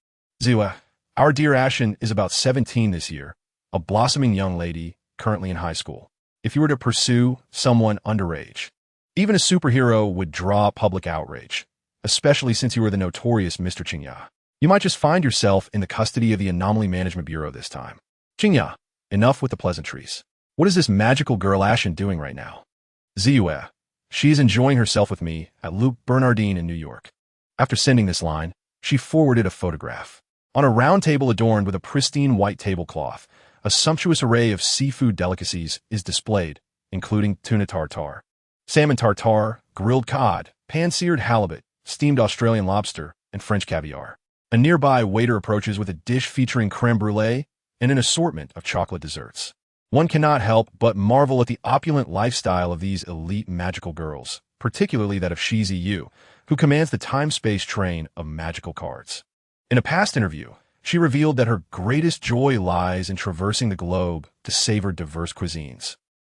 Zua, our dear Ashen is about 17 this year, a blossoming young lady, currently in high school. If you were to pursue someone underage, even a superhero would draw public outrage, especially since you were the notorious Mr. Qingya. You might just find yourself in the custody of the Anomaly Management Bureau this time. Qingya, enough with the pleasantries. What is this magical girl Ashen doing right now? Zua, she is enjoying herself with me at Luke Bernardine in New York. After sending this line, she forwarded a photograph. On a round table adorned with a pristine white tablecloth, a sumptuous array of seafood delicacies is displayed, including tuna tartare, salmon tartare, grilled cod, pan-seared halibut, steamed Australian lobster, and French caviar. A nearby waiter approaches with a dish featuring creme brulee and an assortment of chocolate desserts. One cannot help but marvel at the opulent lifestyle of these elite magical girls, particularly that of Shizi Yu, who commands the time-space train of magical cards. In a past interview, she revealed that her greatest joy lies in traversing the globe to savor diverse cuisines.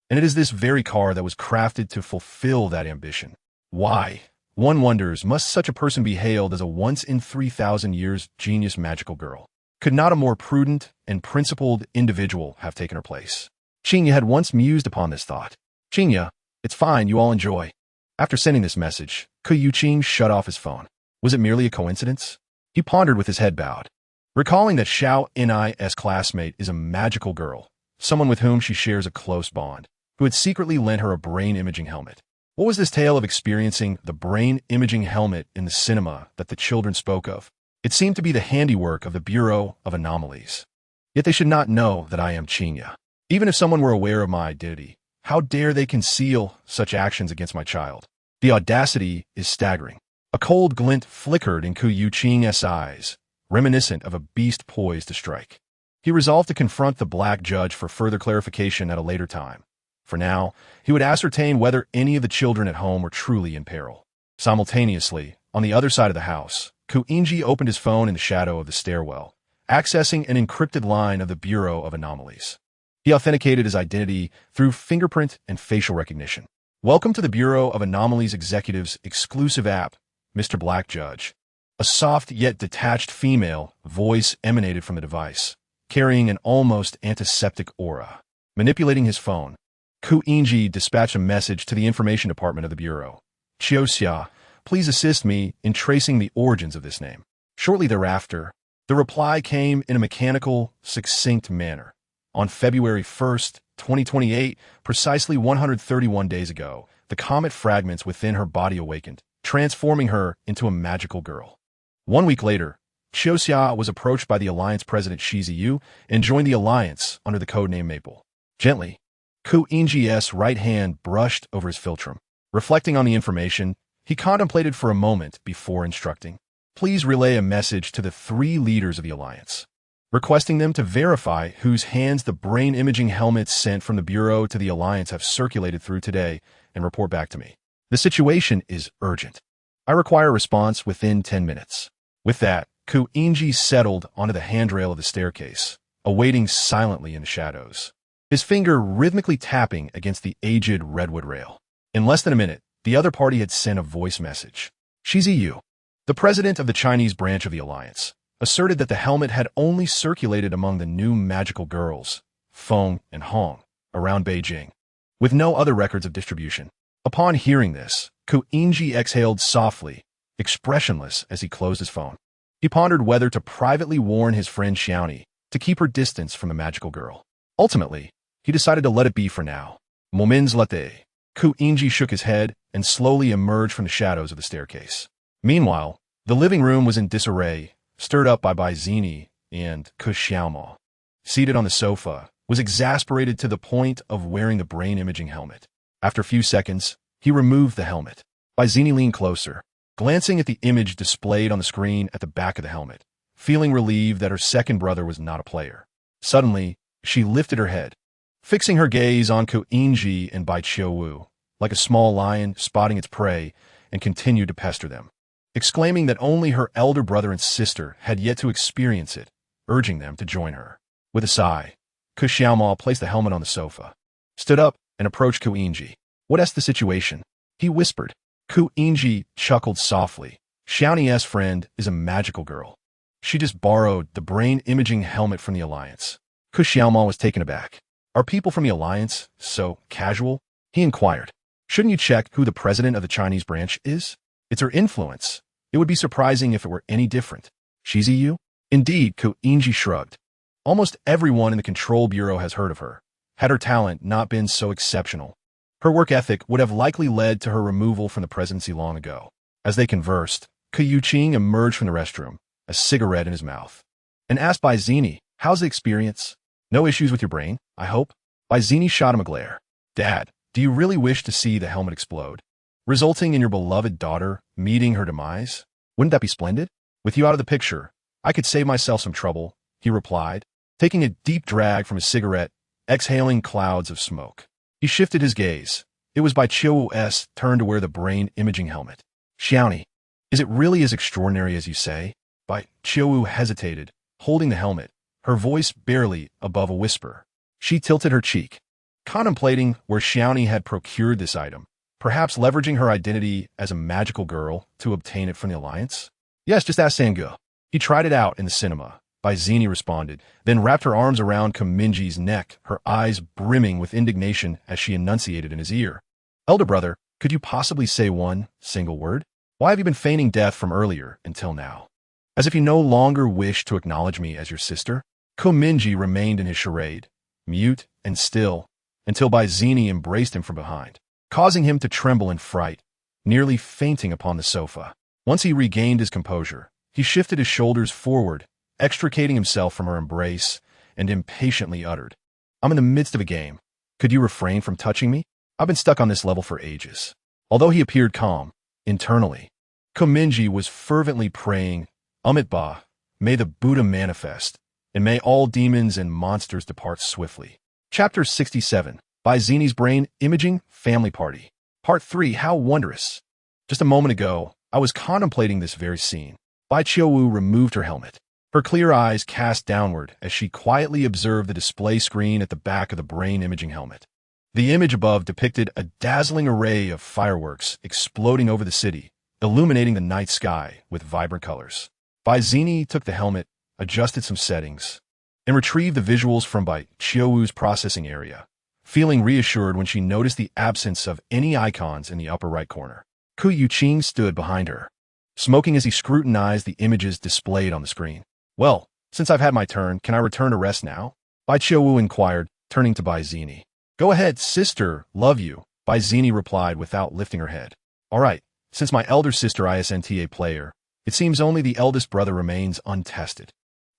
And it is this very car that was crafted to fulfill that ambition. Why? One wonders, must such a person be hailed as a once-in-3,000 years genius magical girl? Could not a more prudent and principled individual have taken her place? Qingya had once mused upon this thought. Qingya, it's fine, you all enjoy. After sending this message, Ku Yuqing shut off his phone. Was it merely a coincidence? He pondered with his head bowed. Recalling that Xiao Ni's classmate is a magical girl, someone with whom she shares a close bond, who had secretly lent her a brain imaging helmet. What was this tale of experiencing the brain imaging helmet in the cinema that the children spoke of? It seemed to be the handiwork of the Bureau of Anomalies. Yet they should not know that I am Qingya. Even if someone were aware of my identity, how dare they conceal such actions against my child? The audacity is staggering. A cold glint flickered in Ku Yuqing's eyes, reminiscent of a beast poised to strike. He resolved to confront the black judge for further clarification at a later time. For now, he would ascertain whether any of the children at home were truly in peril. Simultaneously, on the other side of the house, Ku Mingye opened his phone in the shadow of the stairwell, accessing an encrypted line of the Bureau of Anomalies. He authenticated his identity through fingerprint and facial recognition. Welcome to the Bureau of Anomalies Executive's exclusive app, Mr. Black Judge. A soft yet detached female voice emanated from the device, carrying an almost antiseptic aura. Manipulating his phone, Ku Mingye dispatched a message to the information department of the Bureau. Qiuxia, please assist me in tracing the origins of this name. Shortly thereafter, the reply came in a mechanical, succinct manner. On February 1st, 2028, precisely 131 days ago, the comet fragments within her body awakened, transforming her into a magical girl. 1 week later, Qiuxia was approached by the Alliance President Shizi Yu and joined the Alliance under the codename Maple. Gently, Ku Mingye's right hand brushed over his philtrum. Reflecting on the information, he contemplated for a moment before instructing. Please relay a message to the 3 leaders of the Alliance, requesting them to verify whose hands the brain imaging helmets sent from the Bureau to the Alliance have circulated through today and report back to me. The situation is urgent. I require a response within 10 minutes. With that, Ku Mingye settled onto the handrail of the staircase, awaiting silently in the shadows, his finger rhythmically tapping against the aged redwood rail. In less than a minute, the other party had sent a voice message. Shizi Yu, the president of the Chinese branch of the Alliance, asserted that the helmet had only circulated among the new magical girls, Feng and Hong, around Beijing, with no other records of distribution. Upon hearing this, Ku Mingye exhaled softly, expressionless as he closed his phone. He pondered whether to privately warn his friend Xiaoni to keep her distance from the magical girl. Ultimately, he decided to let it be for now. Moments later, Ku Mingye shook his head and slowly emerged from the shadows of the staircase. Meanwhile, the living room was in disarray, stirred up by Bai Zini and Ku Xiaomo. Seated on the sofa, was exasperated to the point of wearing the brain imaging helmet. After a few seconds, he removed the helmet. Bai Zini leaned closer, glancing at the image displayed on the screen at the back of the helmet, feeling relieved that her second brother was not a player. Suddenly, she lifted her head, fixing her gaze on Ku Mingye and Bai Qiuwu, like a small lion spotting its prey, and continued to pester them, exclaiming that only her elder brother and sister had yet to experience it, urging them to join her. With a sigh, Ku Xiaomo placed the helmet on the sofa, stood up, and approached Ku Mingye. What is the situation? he whispered. Ku Inji chuckled softly. Xiaoni's friend is a magical girl. She just borrowed the brain imaging helmet from the Alliance. Ku Xiaomao was taken aback. Are people from the Alliance so casual? He inquired. Shouldn't you check who the president of the Chinese branch is? It's her influence. It would be surprising if it were any different. She's EU? Indeed, Ku Inji shrugged. Almost everyone in the Control Bureau has heard of her. Had her talent not been so exceptional, her work ethic would have likely led to her removal from the presidency long ago. As they conversed, Ku Yuqing emerged from the restroom, a cigarette in his mouth, and asked Baizini, how's the experience? No issues with your brain, I hope? Baizini shot him a glare. Dad, do you really wish to see the helmet explode, resulting in your beloved daughter meeting her demise? Wouldn't that be splendid? With you out of the picture, I could save myself some trouble, he replied, taking a deep drag from his cigarette, exhaling clouds of smoke. He shifted his gaze. It was Bai Qiu's turn to wear the brain imaging helmet. Xiaoni, is it really as extraordinary as you say? Bai Qiu hesitated, holding the helmet, her voice barely above a whisper. She tilted her cheek, contemplating where Xiaoni had procured this item, perhaps leveraging her identity as a magical girl to obtain it from the Alliance? Yes, just ask Sangu. He tried it out in the cinema. Baizini responded, then wrapped her arms around Mingye's neck, her eyes brimming with indignation as she enunciated in his ear. Elder brother, could you possibly say one single word? Why have you been feigning death from earlier until now? As if you no longer wish to acknowledge me as your sister? Mingye remained in his charade, mute and still, until Baizini embraced him from behind, causing him to tremble in fright, nearly fainting upon the sofa. Once he regained his composure, he shifted his shoulders forward, extricating himself from her embrace, and impatiently uttered, I'm in the midst of a game. Could you refrain from touching me? I've been stuck on this level for ages. Although he appeared calm, internally, Mingye was fervently praying, Ba, may the Buddha manifest, and may all demons and monsters depart swiftly. Chapter 67, Baizini's Brain Imaging Family Party. Part 3, How Wondrous. Just a moment ago, I was contemplating this very scene. Bai Qiu removed her helmet. Her clear eyes cast downward as she quietly observed the display screen at the back of the brain imaging helmet. The image above depicted a dazzling array of fireworks exploding over the city, illuminating the night sky with vibrant colors. Baizini took the helmet, adjusted some settings, and retrieved the visuals from Bai Qiu's processing area, feeling reassured when she noticed the absence of any icons in the upper right corner. Ku Yuqing stood behind her, smoking as he scrutinized the images displayed on the screen. Well, since I've had my turn, can I return to rest now? Bai Qiu inquired, turning to Baizini. Go ahead, sister, love you, Baizini replied without lifting her head. All right, since my elder sister isn't a player, it seems only the eldest brother remains untested.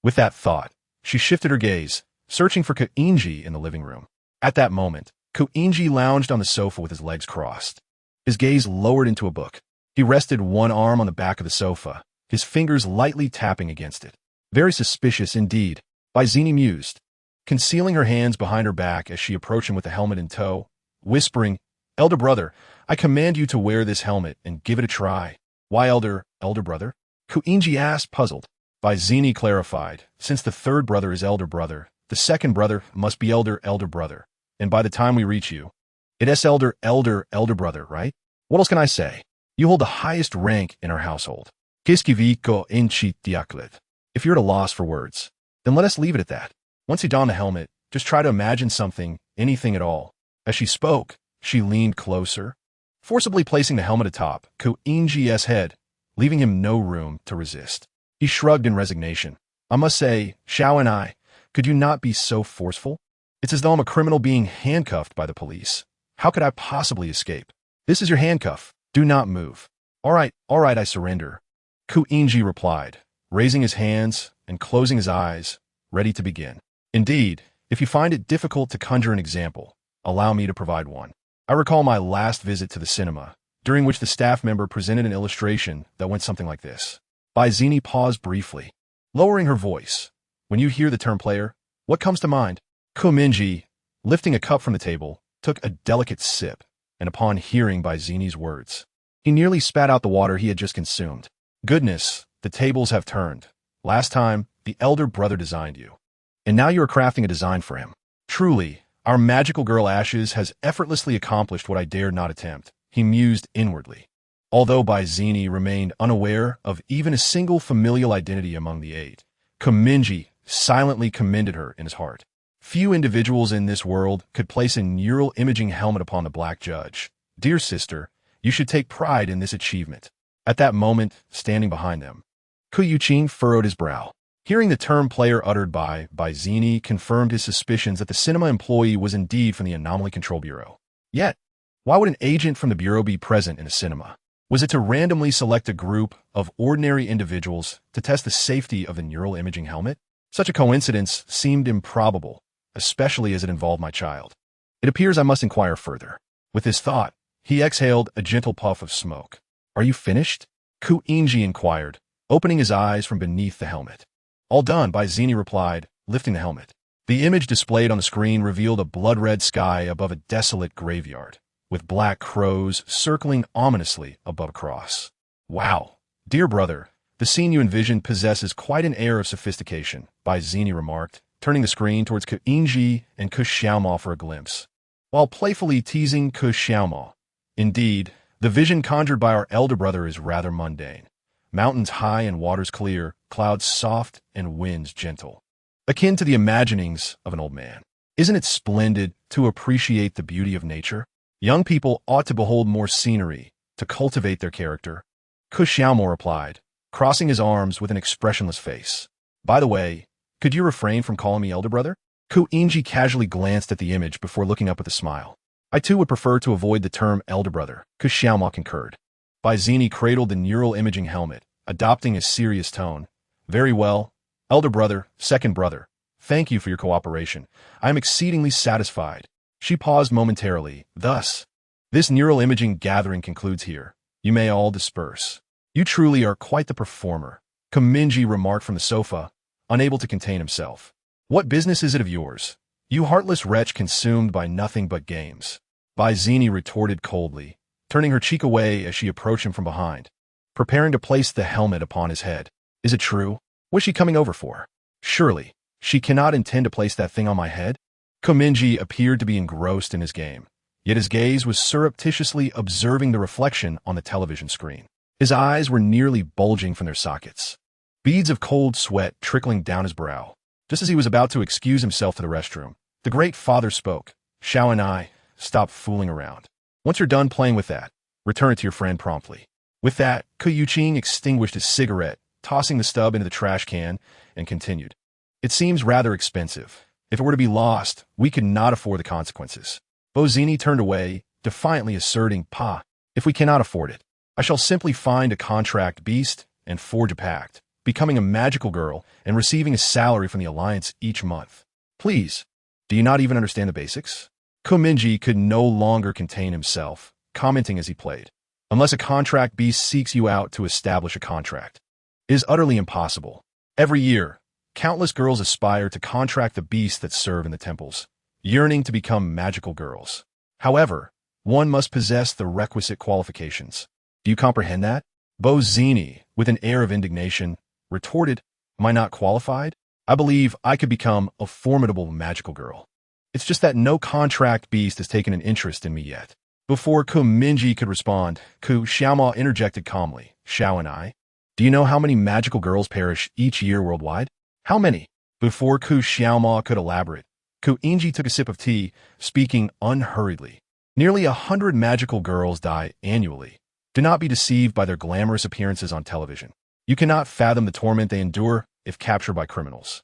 With that thought, she shifted her gaze, searching for Ku Inji in the living room. At that moment, Ku Inji lounged on the sofa with his legs crossed. His gaze lowered into a book. He rested one arm on the back of the sofa, his fingers lightly tapping against it. Very suspicious indeed, Baizini mused, concealing her hands behind her back as she approached him with the helmet in tow, whispering, Elder brother, I command you to wear this helmet and give it a try. Why elder brother? Ku Inji asked, puzzled. Baizini clarified, since the third brother is elder brother, the second brother must be elder brother, and by the time we reach you, it is elder brother, right? What else can I say? You hold the highest rank in our household. Kiskiviko inchi diaklet. If you're at a loss for words, then let us leave it at that. Once you don the helmet, just try to imagine something, anything at all. As she spoke, she leaned closer, forcibly placing the helmet atop Ku Inji's head, leaving him no room to resist. He shrugged in resignation. I must say, Xiao and I, could you not be so forceful? It's as though I'm a criminal being handcuffed by the police. How could I possibly escape? This is your handcuff. Do not move. All right, I surrender. Ku Inji replied, raising his hands and closing his eyes, ready to begin. Indeed, if you find it difficult to conjure an example, allow me to provide one. I recall my last visit to the cinema, during which the staff member presented an illustration that went something like this. Baizini paused briefly, lowering her voice. When you hear the term player, what comes to mind? Ku Mingye, lifting a cup from the table, took a delicate sip, and upon hearing Baizini's words, he nearly spat out the water he had just consumed. Goodness, the tables have turned. Last time, the elder brother designed you, and now you are crafting a design for him. Truly, our magical girl Ashes has effortlessly accomplished what I dared not attempt. he mused inwardly. Although Baizini remained unaware of even a single familial identity among the eight, Mingye silently commended her in his heart. Few individuals in this world could place a neural imaging helmet upon the black judge. Dear sister, you should take pride in this achievement. At that moment, standing behind them, Ku Yuqing furrowed his brow. Hearing the term player uttered by Baizini confirmed his suspicions that the cinema employee was indeed from the Anomaly Control Bureau. Yet, why would an agent from the Bureau be present in a cinema? Was it to randomly select a group of ordinary individuals to test the safety of the neural imaging helmet? Such a coincidence seemed improbable, especially as it involved my child. It appears I must inquire further. With this thought, he exhaled a gentle puff of smoke. Are you finished? Ku Yingyi inquired, opening his eyes from beneath the helmet. All done, Baizini replied, lifting the helmet. The image displayed on the screen revealed a blood-red sky above a desolate graveyard, with black crows circling ominously above a cross. Wow, dear brother, the scene you envisioned possesses quite an air of sophistication, Baizini remarked, turning the screen towards Ku Yingyi and Ku Xiaomao for a glimpse, while playfully teasing Ku Xiaomao. Indeed, the vision conjured by our elder brother is rather mundane. Mountains high and waters clear, clouds soft and winds gentle. Akin to the imaginings of an old man. Isn't it splendid to appreciate the beauty of nature? Young people ought to behold more scenery, to cultivate their character. Ku Xiaomao replied, crossing his arms with an expressionless face. By the way, could you refrain from calling me elder brother? Ku Yingyi casually glanced at the image before looking up with a smile. I too would prefer to avoid the term elder brother, Ku Xiaomao concurred. Baizini cradled the neural imaging helmet, adopting a serious tone. Very well, elder brother, second brother. Thank you for your cooperation. I am exceedingly satisfied. She paused momentarily. Thus, this neural imaging gathering concludes here. You may all disperse. You truly are quite the performer, Mingye remarked from the sofa, unable to contain himself. What business is it of yours? You heartless wretch consumed by nothing but games. Baizini retorted coldly, turning her cheek away as she approached him from behind, preparing to place the helmet upon his head. Is it true? What's she coming over for? Surely, she cannot intend to place that thing on my head? Mingye appeared to be engrossed in his game, yet his gaze was surreptitiously observing the reflection on the television screen. His eyes were nearly bulging from their sockets, beads of cold sweat trickling down his brow. Just as he was about to excuse himself to the restroom, the great father spoke. Xiao and I, stop fooling around. Once you're done playing with that, return it to your friend promptly. With that, Ku Yuqing extinguished his cigarette, tossing the stub into the trash can, and continued. It seems rather expensive. If it were to be lost, we could not afford the consequences. Baizini turned away, defiantly asserting, Pa, if we cannot afford it, I shall simply find a contract beast and forge a pact, becoming a magical girl and receiving a salary from the Alliance each month. Please, do you not even understand the basics? Mingye could no longer contain himself, commenting as he played. Unless a contract beast seeks you out to establish a contract. It is utterly impossible. Every year, countless girls aspire to contract the beasts that serve in the temples, yearning to become magical girls. However, one must possess the requisite qualifications. Do you comprehend that? Baizini, with an air of indignation, retorted, Am I not qualified? I believe I could become a formidable magical girl. It's just that no contract beast has taken an interest in me yet. Before Mingye could respond, Ku Xiaomao interjected calmly, Xiao and I. Do you know how many magical girls perish each year worldwide? How many? Before Ku Xiaomao could elaborate, Ku Yingyi took a sip of tea, speaking unhurriedly. Nearly 100 magical girls die annually. Do not be deceived by their glamorous appearances on television. You cannot fathom the torment they endure if captured by criminals.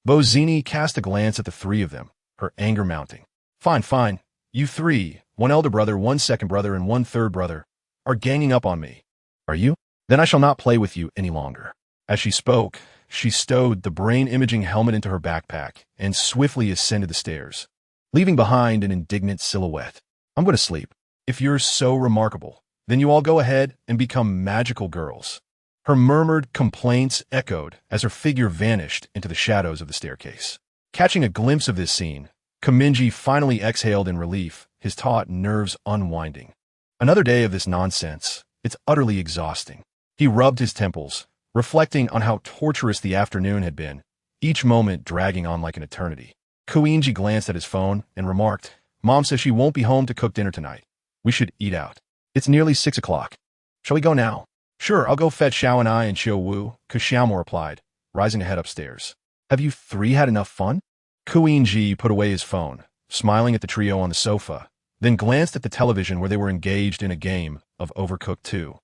Baizini cast a glance at the three of them, her anger mounting. Fine, fine. You three, one elder brother, one second brother, and one third brother, are ganging up on me. Are you? Then I shall not play with you any longer. As she spoke, she stowed the brain-imaging helmet into her backpack and swiftly ascended the stairs, leaving behind an indignant silhouette. I'm going to sleep. If you're so remarkable, then you all go ahead and become magical girls. Her murmured complaints echoed as her figure vanished into the shadows of the staircase. Catching a glimpse of this scene, Mingye finally exhaled in relief, his taut nerves unwinding. Another day of this nonsense. It's utterly exhausting. He rubbed his temples, reflecting on how torturous the afternoon had been, each moment dragging on like an eternity. Ku Yingyi glanced at his phone and remarked, Mom says she won't be home to cook dinner tonight. We should eat out. It's nearly 6 o'clock. Shall we go now? Sure, I'll go fetch Xiao and I and Xiao Wu, Xiaomo replied, rising to head upstairs. Have you three had enough fun? Mingye put away his phone, smiling at the trio on the sofa, then glanced at the television where they were engaged in a game of Overcooked 2.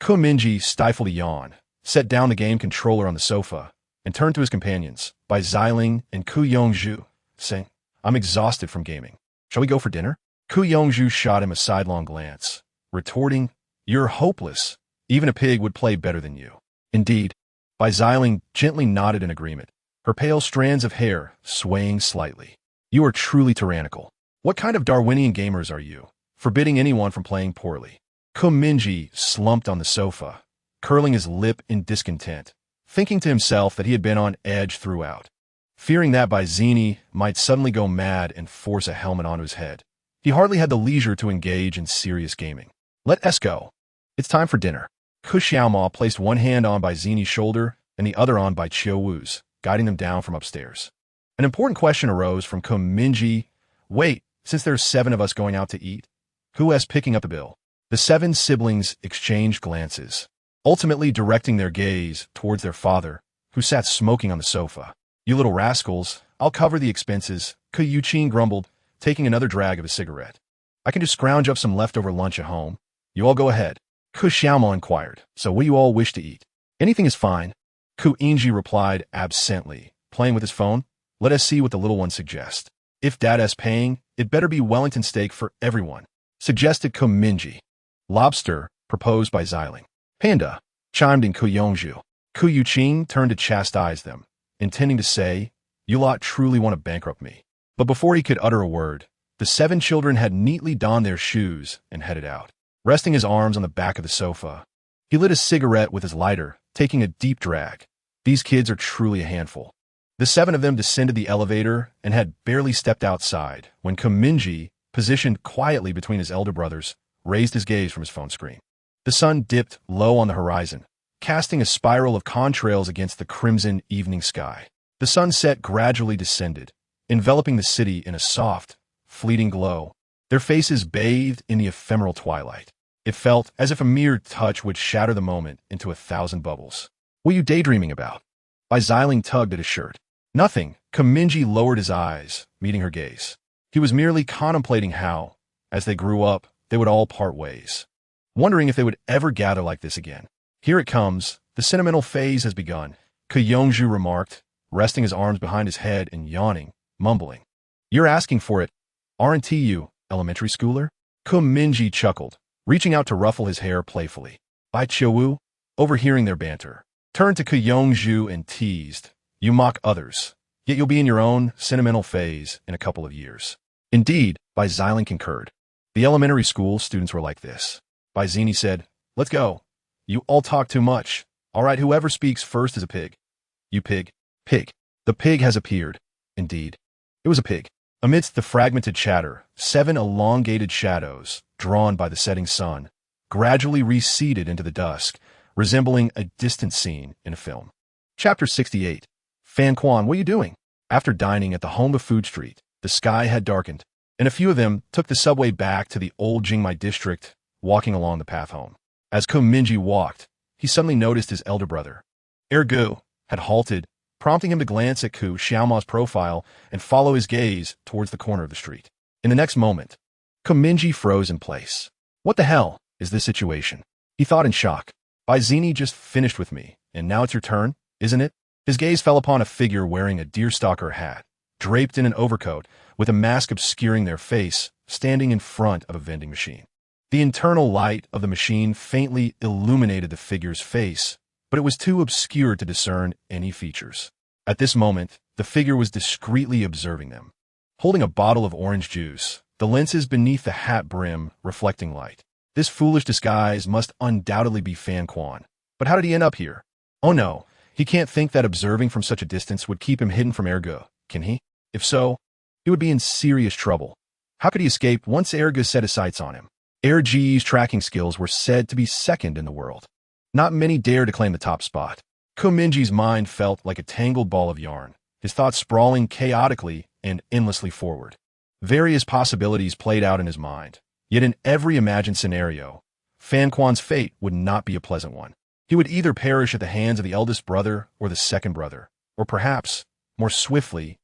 Mingye stifled a yawn, set down the game controller on the sofa, and turned to his companions, Bai Xiling and Ku Yongzhu, saying, I'm exhausted from gaming. Shall we go for dinner? Ku Yongzhu shot him a sidelong glance, retorting, You're hopeless. Even a pig would play better than you. Indeed, Bai Xiling gently nodded in agreement, her pale strands of hair swaying slightly. You are truly tyrannical. What kind of Darwinian gamers are you, forbidding anyone from playing poorly? Mingye slumped on the sofa, curling his lip in discontent, thinking to himself that he had been on edge throughout. Fearing that Bai Zini might suddenly go mad and force a helmet onto his head, he hardly had the leisure to engage in serious gaming. Let us go. It's time for dinner. Xiaomo placed one hand on Bai Zini's shoulder and the other on Bai Qiu Wu's, guiding them down from upstairs. An important question arose from Mingye. Wait, since there's 7 of us going out to eat, who is picking up the bill? The 7 siblings exchanged glances, ultimately directing their gaze towards their father, who sat smoking on the sofa. You little rascals, I'll cover the expenses, Ku Yuqing grumbled, taking another drag of his cigarette. I can just scrounge up some leftover lunch at home. You all go ahead. Ku Xiaomo inquired, so what do you all wish to eat? Anything is fine. Ku Yingzhi replied absently, playing with his phone. Let us see what the little one suggests. If Dada's paying, it better be Wellington steak for everyone, suggested Mingye. Lobster, proposed by Xiling. Panda, chimed in Ku Yongzhu. Ku Yuqing turned to chastise them, intending to say, You lot truly want to bankrupt me. But before he could utter a word, the 7 children had neatly donned their shoes and headed out. Resting his arms on the back of the sofa, he lit a cigarette with his lighter, taking a deep drag. These kids are truly a handful. The 7 of them descended the elevator and had barely stepped outside when Mingye, positioned quietly between his elder brothers, raised his gaze from his phone screen. The sun dipped low on the horizon, casting a spiral of contrails against the crimson evening sky. The sunset gradually descended, enveloping the city in a soft, fleeting glow, their faces bathed in the ephemeral twilight. It felt as if a mere touch would shatter the moment into 1,000 bubbles. What are you daydreaming about? Bai Xiling tugged at his shirt. Nothing. Mingye lowered his eyes, meeting her gaze. He was merely contemplating how, as they grew up, they would all part ways, wondering if they would ever gather like this again. Here it comes. The sentimental phase has begun, Ku Yongzhu remarked, resting his arms behind his head and yawning, mumbling. You're asking for it, aren't you, elementary schooler? Mingye chuckled, reaching out to ruffle his hair playfully. Bai Qiu, overhearing their banter, turned to Ku Yongzhu and teased, You mock others, yet you'll be in your own sentimental phase in a couple of years. Indeed, Bai Xiling concurred. The elementary school students were like this. Bai Zini said, Let's go. You all talk too much. All right, whoever speaks first is a pig. You pig. Pig. The pig has appeared. Indeed. It was a pig. Amidst the fragmented chatter, 7 elongated shadows, drawn by the setting sun, gradually receded into the dusk, resembling a distant scene in a film. Chapter 68. Fan Quan, what are you doing? After dining at the home of Food Street, the sky had darkened, and a few of them took the subway back to the old Jingmai district, walking along the path home. As Mingye walked, he suddenly noticed his elder brother, Ergu, had halted, prompting him to glance at Ku Xiaomo's profile and follow his gaze towards the corner of the street. In the next moment, Mingye froze in place. What the hell is this situation? He thought in shock. Bai Zini just finished with me, and now it's your turn, isn't it? His gaze fell upon a figure wearing a deerstalker hat, draped in an overcoat, with a mask obscuring their face, standing in front of a vending machine. The internal light of the machine faintly illuminated the figure's face, but it was too obscure to discern any features. At this moment, the figure was discreetly observing them, holding a bottle of orange juice, the lenses beneath the hat brim reflecting light. This foolish disguise must undoubtedly be Fan Quan. But how did he end up here? Oh no, he can't think that observing from such a distance would keep him hidden from Ergu, can he? If so, he would be in serious trouble. How could he escape once Ergu set his sights on him? Ergu's tracking skills were said to be second in the world. Not many dared to claim the top spot. Mingye's mind felt like a tangled ball of yarn, his thoughts sprawling chaotically and endlessly forward. Various possibilities played out in his mind, yet in every imagined scenario, Fan Quan's fate would not be a pleasant one. He would either perish at the hands of the eldest brother or the second brother, or perhaps, more swiftly,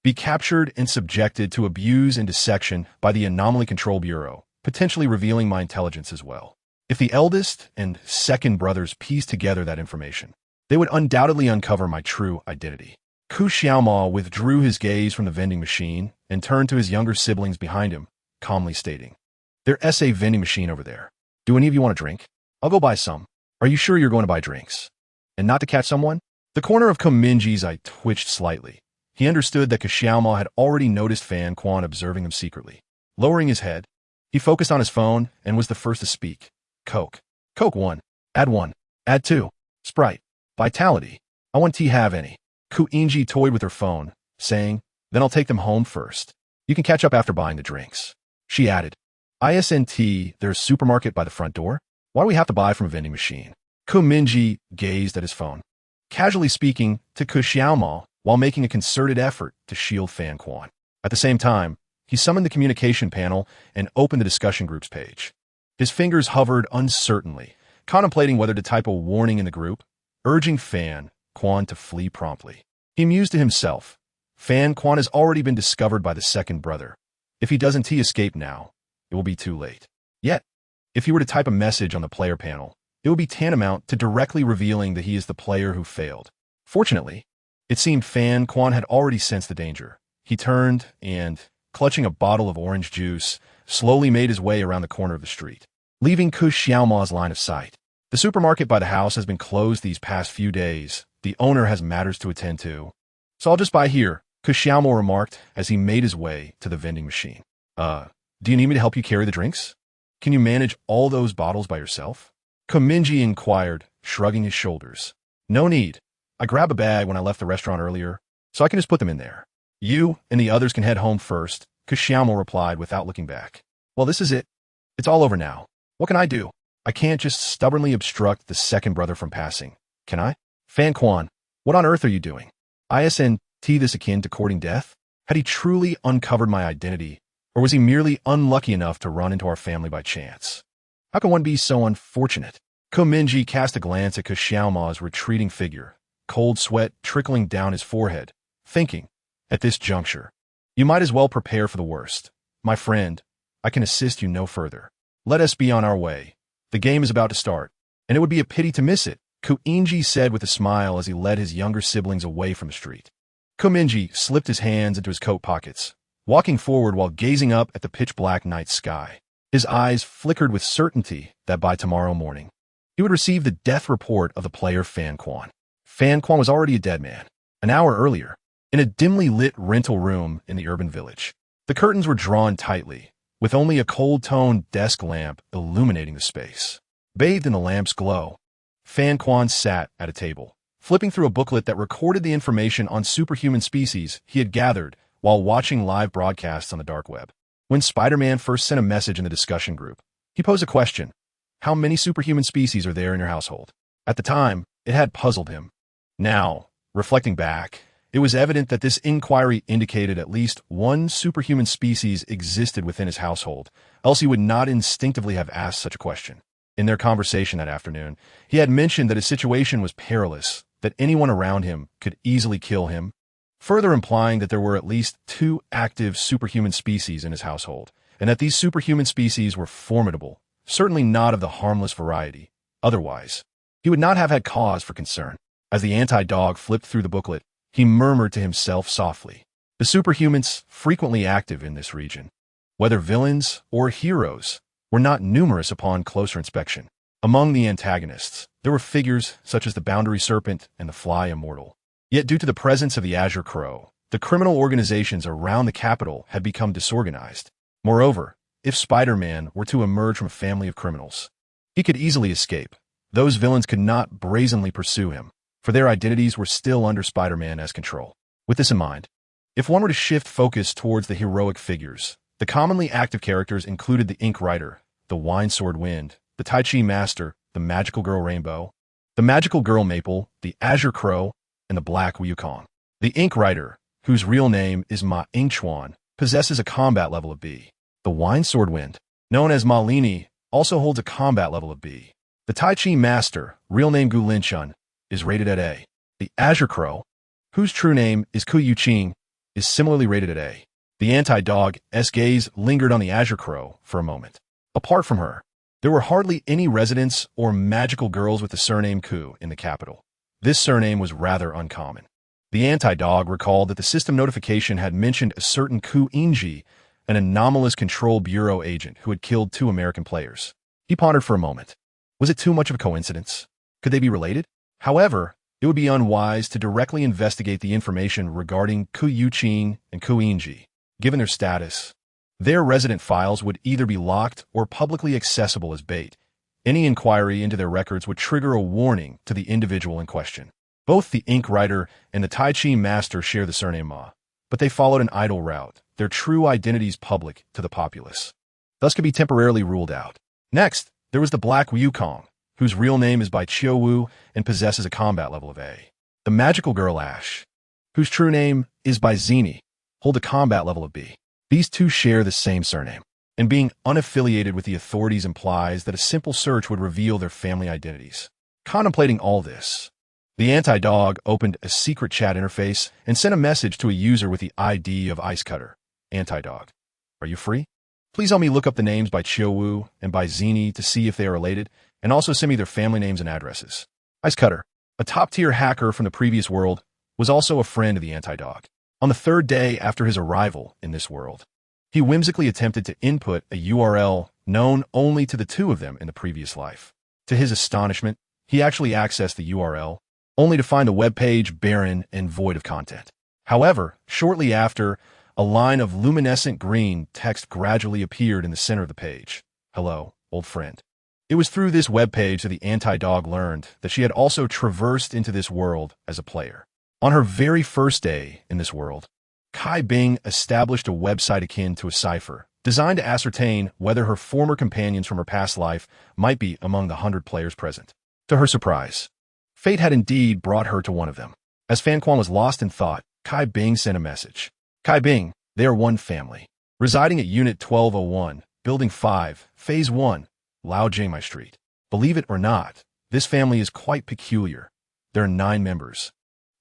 be captured and subjected to abuse and dissection by the Anomaly Control Bureau, potentially revealing my intelligence as well. If the eldest and second brothers pieced together that information, they would undoubtedly uncover my true identity. Ku Xiaomao withdrew his gaze from the vending machine and turned to his younger siblings behind him, calmly stating, "There's a vending machine over there. Do any of you want a drink? I'll go buy some. Are you sure you're going to buy drinks? And not to catch someone?" The corner of Mingye's eye twitched slightly. He understood that Ku Xiaomao had already noticed Fan Quan observing him secretly. Lowering his head, he focused on his phone and was the first to speak. Coke. Coke 1. Add 1. Add 2. Sprite. Vitality. I want tea, have any. Ku Mingye toyed with her phone, saying, "Then I'll take them home first. You can catch up after buying the drinks." She added, "Isn't there's a supermarket by the front door? Why do we have to buy from a vending machine?" Ku Mingye gazed at his phone, casually speaking to Ku Xiaomao while making a concerted effort to shield Fan Quan. At the same time, he summoned the communication panel and opened the discussion groups page. His fingers hovered uncertainly, contemplating whether to type a warning in the group, urging Fan Quan to flee promptly. He mused to himself, Fan Quan has already been discovered by the second brother. If he doesn't escape now, it will be too late. Yet, if he were to type a message on the player panel, it would be tantamount to directly revealing that he is the player who failed. Fortunately, it seemed Fan Quan had already sensed the danger. He turned and, clutching a bottle of orange juice, slowly made his way around the corner of the street, leaving Ku Xiaomao's line of sight. The supermarket by the house has been closed these past few days. The owner has matters to attend to. So I'll just buy here, Ku Xiaomao remarked as he made his way to the vending machine. Do you need me to help you carry the drinks? Can you manage all those bottles by yourself? Ku Mingye inquired, shrugging his shoulders. No need. I grabbed a bag when I left the restaurant earlier, so I can just put them in there. You and the others can head home first, Ku Xiaomao replied without looking back. Well, this is it. It's all over now. What can I do? I can't just stubbornly obstruct the second brother from passing, can I? Fan Quan, what on earth are you doing? Isn't this akin to courting death? Had he truly uncovered my identity, or was he merely unlucky enough to run into our family by chance? How can one be so unfortunate? Ku Mingye cast a glance at Ku Xiaomao's retreating figure, cold sweat trickling down his forehead, thinking, at this juncture, you might as well prepare for the worst. My friend, I can assist you no further. Let us be on our way. The game is about to start, and it would be a pity to miss it, Ku Mingye said with a smile as he led his younger siblings away from the street. Ku Mingye slipped his hands into his coat pockets, walking forward while gazing up at the pitch-black night sky. His eyes flickered with certainty that by tomorrow morning, he would receive the death report of the player Fan Quan. Fan Quan was already a dead man, an hour earlier, in a dimly lit rental room in the urban village. The curtains were drawn tightly, with only a cold-toned desk lamp illuminating the space. Bathed in the lamp's glow, Fan Quan sat at a table, flipping through a booklet that recorded the information on superhuman species he had gathered while watching live broadcasts on the dark web. When Spider-Man first sent a message in the discussion group, he posed a question. How many superhuman species are there in your household? At the time, it had puzzled him. Now, reflecting back, it was evident that this inquiry indicated at least one superhuman species existed within his household, else he would not instinctively have asked such a question. In their conversation that afternoon, he had mentioned that his situation was perilous, that anyone around him could easily kill him, further implying that there were at least 2 active superhuman species in his household, and that these superhuman species were formidable, certainly not of the harmless variety. Otherwise, he would not have had cause for concern. As the anti-dog flipped through the booklet, he murmured to himself softly, the superhumans frequently active in this region, whether villains or heroes, were not numerous upon closer inspection. Among the antagonists, there were figures such as the Boundary Serpent and the Fly Immortal. Yet due to the presence of the Azure Crow, the criminal organizations around the capital had become disorganized. Moreover, if Spider-Man were to emerge from a family of criminals, he could easily escape. Those villains could not brazenly pursue him, for their identities were still under Spider-Man's control. With this in mind, if one were to shift focus towards the heroic figures, the commonly active characters included the Ink Rider, the Wine Sword Wind, the Tai Chi Master, the Magical Girl Rainbow, the Magical Girl Maple, the Azure Crow, and the Black Wukong. The Ink Rider, whose real name is Ma Inkchuan, possesses a combat level of B. The Wine Sword Wind, known as Ma Lini, also holds a combat level of B. The Tai Chi Master, real name Gu Linchun, is rated at A. The Azure Crow, whose true name is Ku Yuqing, is similarly rated at A. The anti-dog's gaze lingered on the Azure Crow for a moment. Apart from her, there were hardly any residents or magical girls with the surname Ku in the capital. This surname was rather uncommon. The anti-dog recalled that the system notification had mentioned a certain Ku Inji, an anomalous Control Bureau agent who had killed 2 American players. He pondered for a moment. Was it too much of a coincidence? Could they be related? However, it would be unwise to directly investigate the information regarding Ku Yuqing and Ku Inji. Given their status, their resident files would either be locked or publicly accessible as bait. Any inquiry into their records would trigger a warning to the individual in question. Both the Ink Writer and the Tai Chi Master share the surname Ma, but they followed an idle route, their true identities public to the populace. Thus could be temporarily ruled out. Next, there was the Black Wukong, whose real name is by Chiu Wu and possesses a combat level of A. The Magical Girl Ash, whose true name is by Zini, hold a combat level of B. These two share the same surname, and being unaffiliated with the authorities implies that a simple search would reveal their family identities. Contemplating all this, the anti-dog opened a secret chat interface and sent a message to a user with the ID of Ice Cutter. Anti-dog, are you free? Please help me look up the names by Chiu Wu and by Zini to see if they are related, and also send me their family names and addresses. Ice Cutter, a top-tier hacker from the previous world, was also a friend of the anti-dog. On the 3rd day after his arrival in this world, he whimsically attempted to input a URL known only to the 2 of them in the previous life. To his astonishment, he actually accessed the URL, only to find the web page barren and void of content. However, shortly after, a line of luminescent green text gradually appeared in the center of the page. Hello, old friend. It was through this web page that the anti-dog learned that she had also traversed into this world as a player. On her very first day in this world, Kai Bing established a website akin to a cipher, designed to ascertain whether her former companions from her past life might be among the 100 players present. To her surprise, fate had indeed brought her to one of them. As Fan Quan was lost in thought, Kai Bing sent a message. Kai Bing, they are one family, residing at Unit 1201, Building 5, Phase 1, Lao Jingmai Street. Believe it or not, this family is quite peculiar. There are 9 members,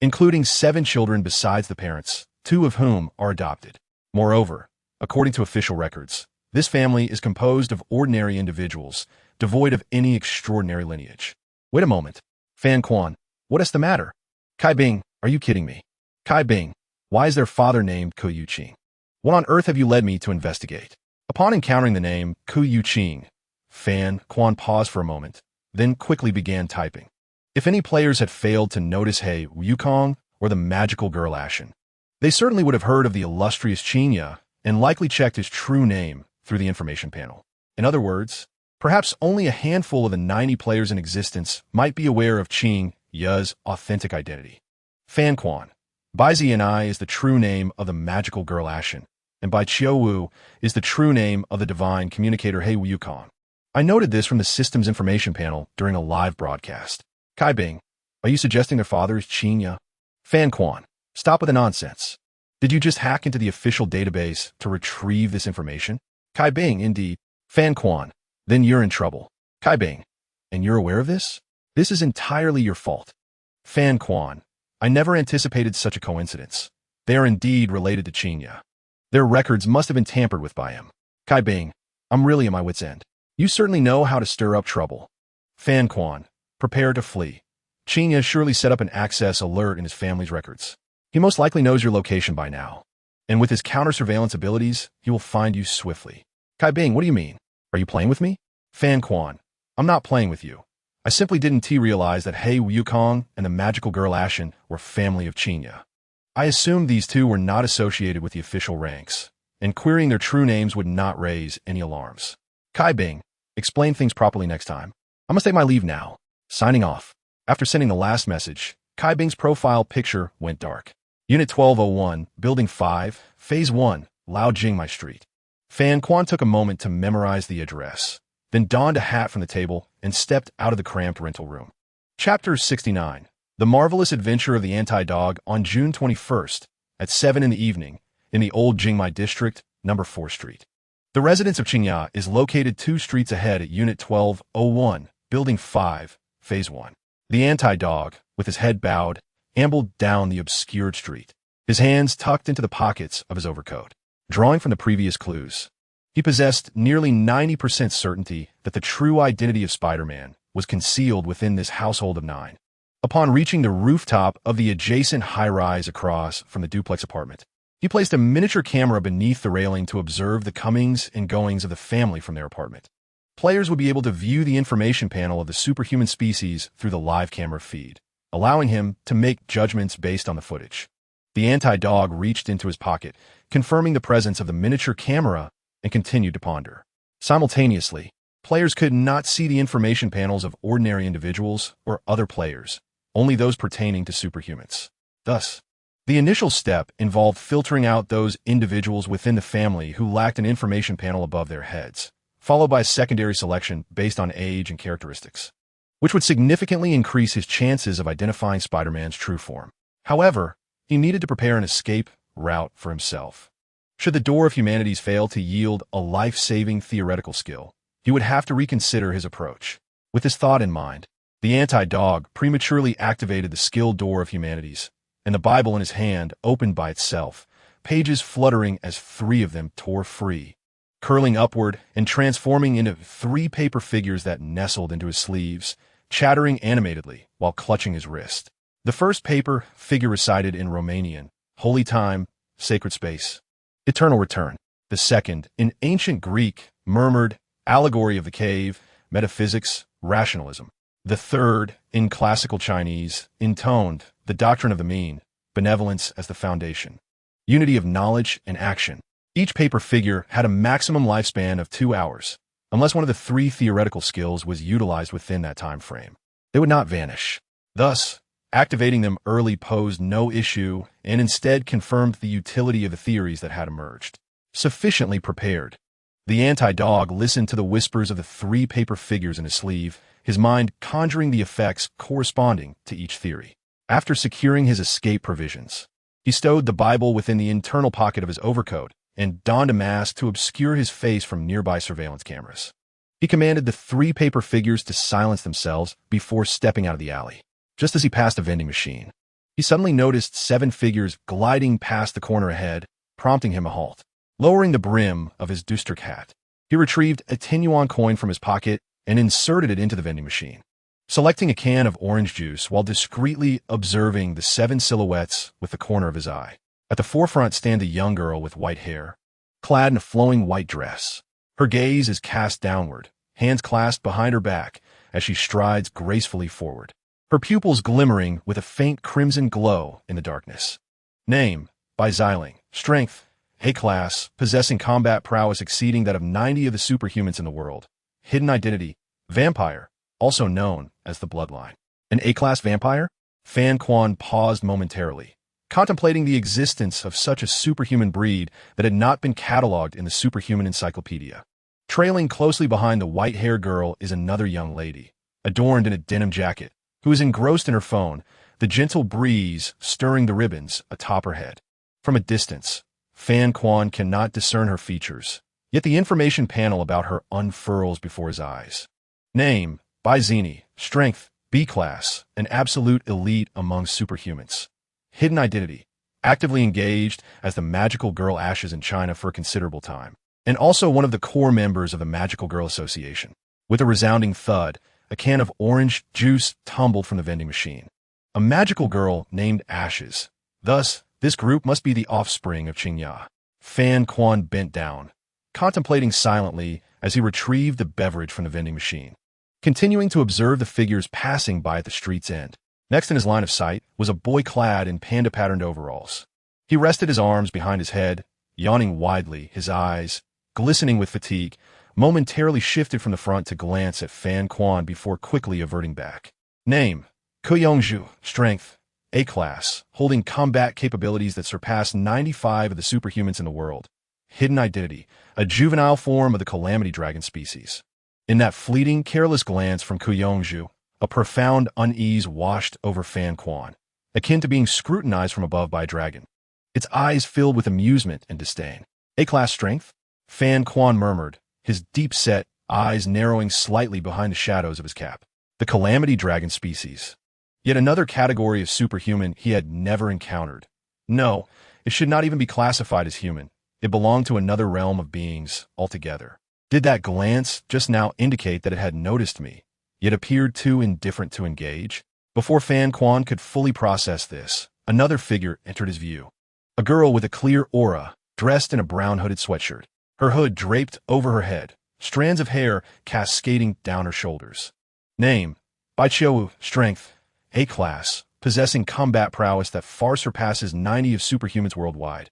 including 7 children besides the parents, 2 of whom are adopted. Moreover, according to official records, this family is composed of ordinary individuals, devoid of any extraordinary lineage. Wait a moment. Fan Quan, what is the matter? Kai Bing, are you kidding me? Kai Bing, why is their father named Ku Yuqing? What on earth have you led me to investigate? Upon encountering the name Ku Yuqing, Fan Quan paused for a moment, then quickly began typing. If any players had failed to notice He Wukong or the magical girl Ashen, they certainly would have heard of the illustrious Qinya and likely checked his true name through the information panel. In other words, perhaps only a handful of the 90 players in existence might be aware of Qing Ya's authentic identity. Fan Quan, Bai Zianai is the true name of the magical girl Ashen, and Bai Chiu Wu is the true name of the divine communicator He Wukong. I noted this from the system's information panel during a live broadcast. Kai Bing, are you suggesting their father is Qing Ya? Fan Quan, stop with the nonsense. Did you just hack into the official database to retrieve this information? Kai Bing, indeed. Fan Quan, then you're in trouble. Kai Bing, and you're aware of this? This is entirely your fault. Fan Quan, I never anticipated such a coincidence. They are indeed related to Qing Ya. Their records must have been tampered with by him. Kai Bing, I'm really at my wit's end. You certainly know how to stir up trouble. Fan Quan, prepare to flee. Qing Ya surely set up an access alert in his family's records. He most likely knows your location by now. And with his counter-surveillance abilities, he will find you swiftly. Kai Bing, what do you mean? Are you playing with me? Fan Quan, I'm not playing with you. I simply didn't realize that He Wukong and the magical girl Ashen were family of Qing Ya. I assumed these 2 were not associated with the official ranks, and querying their true names would not raise any alarms. Kai Bing, explain things properly next time. I must take my leave now. Signing off. After sending the last message, Kai Bing's profile picture went dark. Unit 1201, Building 5, Phase 1, Lao Jingmai Street. Fan Quan took a moment to memorize the address, then donned a hat from the table and stepped out of the cramped rental room. Chapter 69. The Marvelous Adventure of the Anti-Dog on June 21st at 7 in the evening in the Old Jingmai District, number 4 Street. The residence of Mingye is located 2 streets ahead at Unit 1201, Building 5, Phase 1. The anti-dog, with his head bowed, ambled down the obscured street, his hands tucked into the pockets of his overcoat. Drawing from the previous clues, he possessed nearly 90% certainty that the true identity of Spider-Man was concealed within this household of 9. Upon reaching the rooftop of the adjacent high-rise across from the duplex apartment, he placed a miniature camera beneath the railing to observe the comings and goings of the family from their apartment. Players would be able to view the information panel of the superhuman species through the live camera feed, allowing him to make judgments based on the footage. The anti-dog reached into his pocket, confirming the presence of the miniature camera, and continued to ponder. Simultaneously, players could not see the information panels of ordinary individuals or other players, only those pertaining to superhumans. Thus, the initial step involved filtering out those individuals within the family who lacked an information panel above their heads, followed by a secondary selection based on age and characteristics, which would significantly increase his chances of identifying Spider-Man's true form. However, he needed to prepare an escape route for himself. Should the door of humanities fail to yield a life-saving theoretical skill, he would have to reconsider his approach. With this thought in mind, the anti-dog prematurely activated the skill door of humanities, and the Bible in his hand opened by itself, pages fluttering as 3 of them tore free, curling upward and transforming into 3 paper figures that nestled into his sleeves, chattering animatedly while clutching his wrist. The first paper figure recited in Romanian, "Holy time, sacred space, eternal return." The second, in ancient Greek, murmured, "Allegory of the cave, metaphysics, rationalism." The third, in classical Chinese, intoned, "The doctrine of the mean, benevolence as the foundation, unity of knowledge and action." Each paper figure had a maximum lifespan of 2 hours, unless one of the 3 theoretical skills was utilized within that time frame. They would not vanish. Thus, activating them early posed no issue and instead confirmed the utility of the theories that had emerged. Sufficiently prepared, the anti-dog listened to the whispers of the 3 paper figures in his sleeve, his mind conjuring the effects corresponding to each theory. After securing his escape provisions, he stowed the Bible within the internal pocket of his overcoat and donned a mask to obscure his face from nearby surveillance cameras. He commanded the 3 paper figures to silence themselves before stepping out of the alley. Just as he passed a vending machine, he suddenly noticed 7 figures gliding past the corner ahead, prompting him a halt. Lowering the brim of his Dusterk hat, he retrieved a 10-yuan coin from his pocket and inserted it into the vending machine, selecting a can of orange juice while discreetly observing the 7 silhouettes with the corner of his eye. At the forefront stands a young girl with white hair, clad in a flowing white dress. Her gaze is cast downward, hands clasped behind her back as she strides gracefully forward, her pupils glimmering with a faint crimson glow in the darkness. Name, by Xiling. Strength, A-class, possessing combat prowess exceeding that of 90 of the superhumans in the world. Hidden identity, vampire, also known as the Bloodline. An A-class vampire? Fan Quan paused momentarily, contemplating the existence of such a superhuman breed that had not been cataloged in the Superhuman Encyclopedia. Trailing closely behind the white-haired girl is another young lady, adorned in a denim jacket, who is engrossed in her phone, the gentle breeze stirring the ribbons atop her head. From a distance, Fan Quan cannot discern her features, yet the information panel about her unfurls before his eyes. Name, by Zini. Strength, B-class, an absolute elite among superhumans. Hidden identity, actively engaged as the Magical Girl Ashes in China for a considerable time, and also one of the core members of the Magical Girl Association. With a resounding thud, a can of orange juice tumbled from the vending machine. A magical girl named Ashes. Thus, this group must be the offspring of Mingye. Fan Quan bent down, contemplating silently as he retrieved the beverage from the vending machine, continuing to observe the figures passing by at the street's end. Next in his line of sight was a boy clad in panda-patterned overalls. He rested his arms behind his head, yawning widely, his eyes, glistening with fatigue, momentarily shifted from the front to glance at Fan Quan before quickly averting back. Name, Kuyongju. Strength, A-class, holding combat capabilities that surpass 95 of the superhumans in the world. Hidden identity, a juvenile form of the Calamity Dragon species. In that fleeting, careless glance from Kuyongju, a profound unease washed over Fan Quan, akin to being scrutinized from above by a dragon. Its eyes filled with amusement and disdain. A-class strength? Fan Quan murmured, his deep-set eyes narrowing slightly behind the shadows of his cap. The calamity dragon species. Yet another category of superhuman he had never encountered. No, it should not even be classified as human. It belonged to another realm of beings altogether. Did that glance just now indicate that it had noticed me, yet appeared too indifferent to engage? Before Fan Quan could fully process this, another figure entered his view. A girl with a clear aura, dressed in a brown hooded sweatshirt. Her hood draped over her head, strands of hair cascading down her shoulders. Name: Baichou, strength, A-class, possessing combat prowess that far surpasses 90 of superhumans worldwide.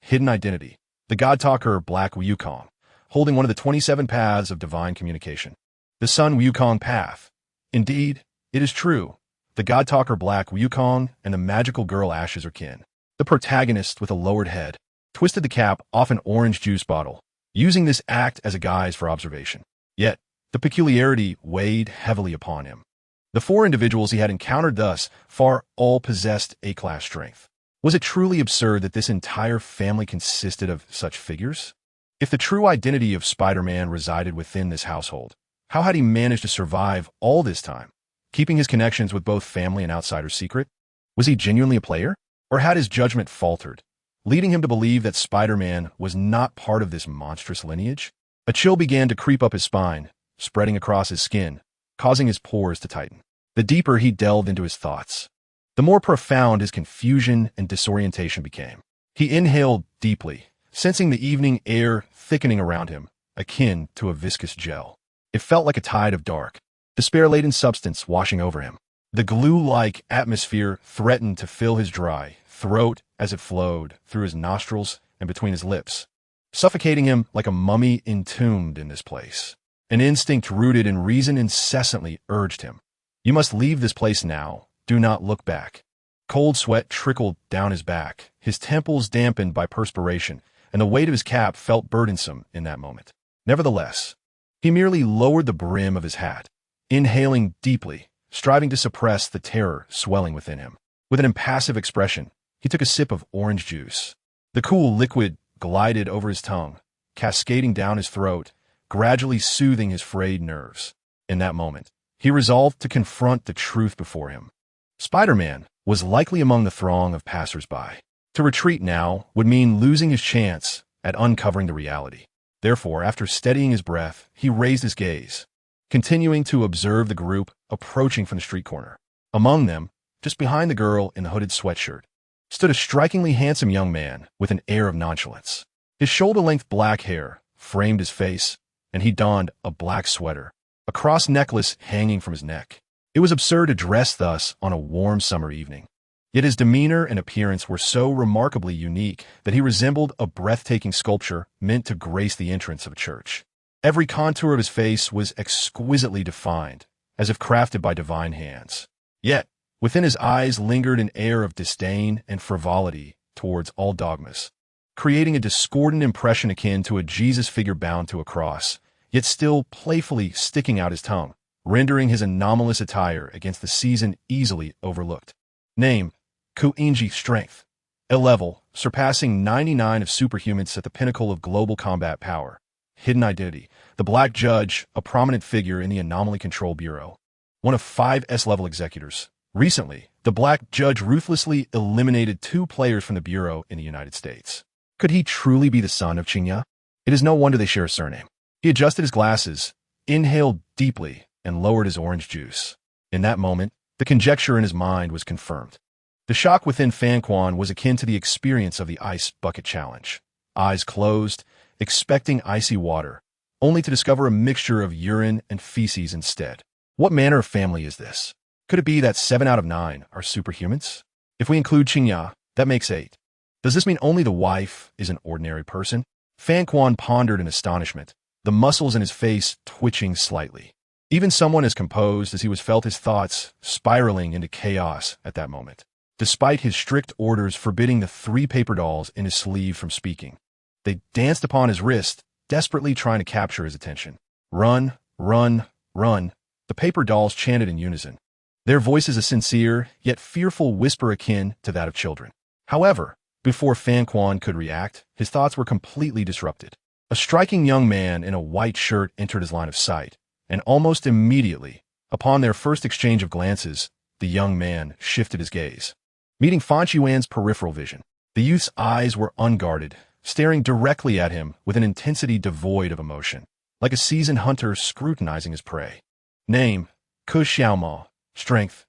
Hidden identity: the God-Talker Black Wukong, holding one of the 27 paths of divine communication. The Sun Wukong path. Indeed, it is true. The God-Talker Black Wukong and the magical girl Ashes are kin. The protagonist, with a lowered head, twisted the cap off an orange juice bottle, using this act as a guise for observation. Yet, the peculiarity weighed heavily upon him. The four individuals he had encountered thus far all possessed A-class strength. Was it truly absurd that this entire family consisted of such figures? If the true identity of Spider-Man resided within this household, how had he managed to survive all this time, keeping his connections with both family and outsiders secret? Was he genuinely a player? Or had his judgment faltered, leading him to believe that Spider-Man was not part of this monstrous lineage? A chill began to creep up his spine, spreading across his skin, causing his pores to tighten. The deeper he delved into his thoughts, the more profound his confusion and disorientation became. He inhaled deeply, sensing the evening air thickening around him, akin to a viscous gel. It felt like a tide of dark, despair-laden substance washing over him. The glue-like atmosphere threatened to fill his dry throat as it flowed through his nostrils and between his lips, suffocating him like a mummy entombed in this place. An instinct rooted in reason incessantly urged him. You must leave this place now. Do not look back. Cold sweat trickled down his back, his temples dampened by perspiration, and the weight of his cap felt burdensome in that moment. Nevertheless, he merely lowered the brim of his hat, inhaling deeply, striving to suppress the terror swelling within him. With an impassive expression, he took a sip of orange juice. The cool liquid glided over his tongue, cascading down his throat, gradually soothing his frayed nerves. In that moment, he resolved to confront the truth before him. Spider-Man was likely among the throng of passers-by. To retreat now would mean losing his chance at uncovering the reality. Therefore, after steadying his breath, he raised his gaze, continuing to observe the group approaching from the street corner. Among them, just behind the girl in the hooded sweatshirt, stood a strikingly handsome young man with an air of nonchalance. His shoulder-length black hair framed his face, and he donned a black sweater, a cross necklace hanging from his neck. It was absurd to dress thus on a warm summer evening. Yet his demeanor and appearance were so remarkably unique that he resembled a breathtaking sculpture meant to grace the entrance of a church. Every contour of his face was exquisitely defined, as if crafted by divine hands. Yet, within his eyes lingered an air of disdain and frivolity towards all dogmas, creating a discordant impression akin to a Jesus figure bound to a cross, yet still playfully sticking out his tongue, rendering his anomalous attire against the season easily overlooked. Name: Mingye, strength, a level surpassing 99 of superhumans at the pinnacle of global combat power. Hidden identity: the Black Judge, a prominent figure in the Anomaly Control Bureau, one of 5 S-level executors. Recently, the Black Judge ruthlessly eliminated 2 players from the Bureau in the United States. Could he truly be the son of Mingye? It is no wonder they share a surname. He adjusted his glasses, inhaled deeply, and lowered his orange juice. In that moment, the conjecture in his mind was confirmed. The shock within Fan Quan was akin to the experience of the ice bucket challenge. Eyes closed, expecting icy water, only to discover a mixture of urine and feces instead. What manner of family is this? Could it be that 7 out of 9 are superhumans? If we include Mingye, that makes 8. Does this mean only the wife is an ordinary person? Fan Quan pondered in astonishment, the muscles in his face twitching slightly. Even someone as composed as he was felt his thoughts spiraling into chaos at that moment, despite his strict orders forbidding the 3 paper dolls in his sleeve from speaking. They danced upon his wrist, desperately trying to capture his attention. Run, run, run, the paper dolls chanted in unison, their voices a sincere, yet fearful whisper akin to that of children. However, before Fan Quan could react, his thoughts were completely disrupted. A striking young man in a white shirt entered his line of sight, and almost immediately, upon their first exchange of glances, the young man shifted his gaze. Meeting Fan Qiuan's peripheral vision, the youth's eyes were unguarded, staring directly at him with an intensity devoid of emotion, like a seasoned hunter scrutinizing his prey. Name, Ke Xiaoma. Strength,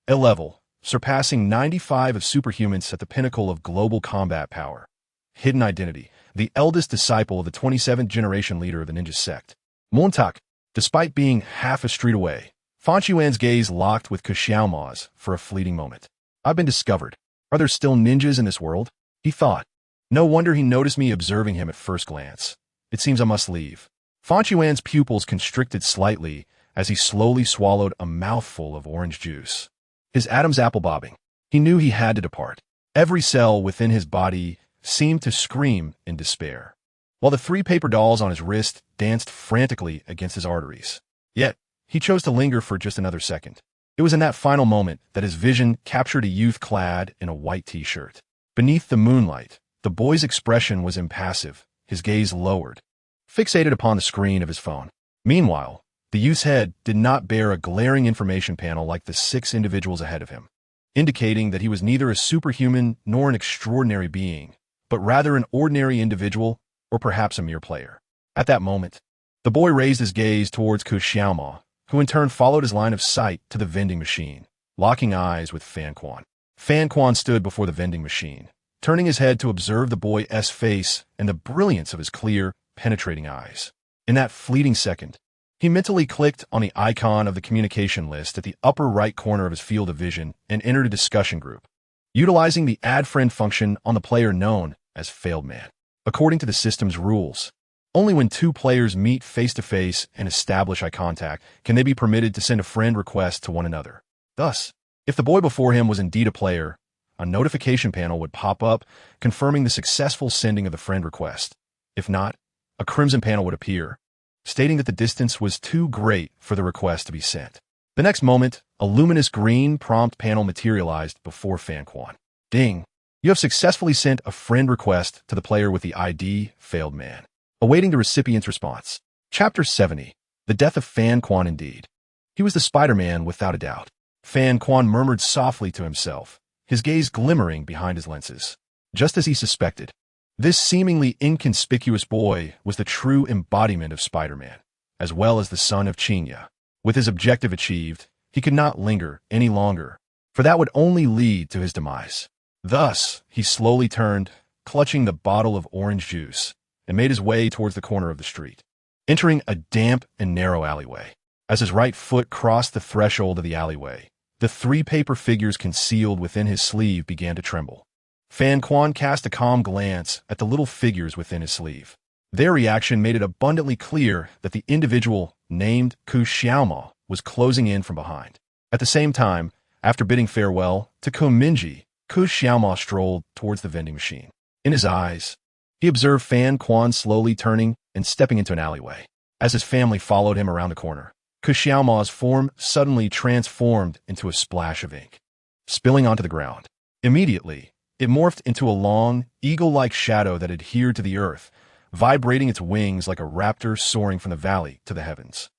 a level, surpassing 95 of superhumans at the pinnacle of global combat power. Hidden identity, the eldest disciple of the 27th generation leader of the ninja sect. Montak, despite being half a street away, Fan Qiuan's gaze locked with Ke Xiaoma's for a fleeting moment. I've been discovered. Are there still ninjas in this world? He thought. No wonder he noticed me observing him at first glance. It seems I must leave. Fan Qiuan's pupils constricted slightly as he slowly swallowed a mouthful of orange juice. His Adam's apple bobbing. He knew he had to depart. Every cell within his body seemed to scream in despair, while the 3 paper dolls on his wrist danced frantically against his arteries. Yet, he chose to linger for just another second. It was in that final moment that his vision captured a youth clad in a white t-shirt. Beneath the moonlight, the boy's expression was impassive, his gaze lowered, fixated upon the screen of his phone. Meanwhile, the youth's head did not bear a glaring information panel like the 6 individuals ahead of him, indicating that he was neither a superhuman nor an extraordinary being, but rather an ordinary individual or perhaps a mere player. At that moment, the boy raised his gaze towards Ke Xiaoma, who in turn followed his line of sight to the vending machine, locking eyes with Fan Quan. Fan Quan stood before the vending machine, turning his head to observe the boy's face and the brilliance of his clear, penetrating eyes. In that fleeting second, he mentally clicked on the icon of the communication list at the upper right corner of his field of vision and entered a discussion group, utilizing the add friend function on the player known as Failed Man. According to the system's rules, only when 2 players meet face-to-face and establish eye contact can they be permitted to send a friend request to one another. Thus, if the boy before him was indeed a player, a notification panel would pop up confirming the successful sending of the friend request. If not, a crimson panel would appear, stating that the distance was too great for the request to be sent. The next moment, a luminous green prompt panel materialized before Fan Quan. Ding! You have successfully sent a friend request to the player with the ID Failed Man. Awaiting the recipient's response. Chapter 70. The Death of Fan Quan Indeed. He was the Spider-Man without a doubt. Fan Quan murmured softly to himself, his gaze glimmering behind his lenses. Just as he suspected, this seemingly inconspicuous boy was the true embodiment of Spider-Man, as well as the son of Qingya. With his objective achieved, he could not linger any longer, for that would only lead to his demise. Thus, he slowly turned, clutching the bottle of orange juice, and made his way towards the corner of the street, entering a damp and narrow alleyway. As his right foot crossed the threshold of the alleyway, the 3 paper figures concealed within his sleeve began to tremble. Fan Quan cast a calm glance at the little figures within his sleeve. Their reaction made it abundantly clear that the individual named Ke Xiaoma was closing in from behind. At the same time, after bidding farewell to Mingye, Ke Xiaoma strolled towards the vending machine. In his eyes, he observed Fan Quan slowly turning and stepping into an alleyway. As his family followed him around the corner, Ke Xiaoma's form suddenly transformed into a splash of ink, spilling onto the ground. Immediately, it morphed into a long, eagle-like shadow that adhered to the earth, vibrating its wings like a raptor soaring from the valley to the heavens.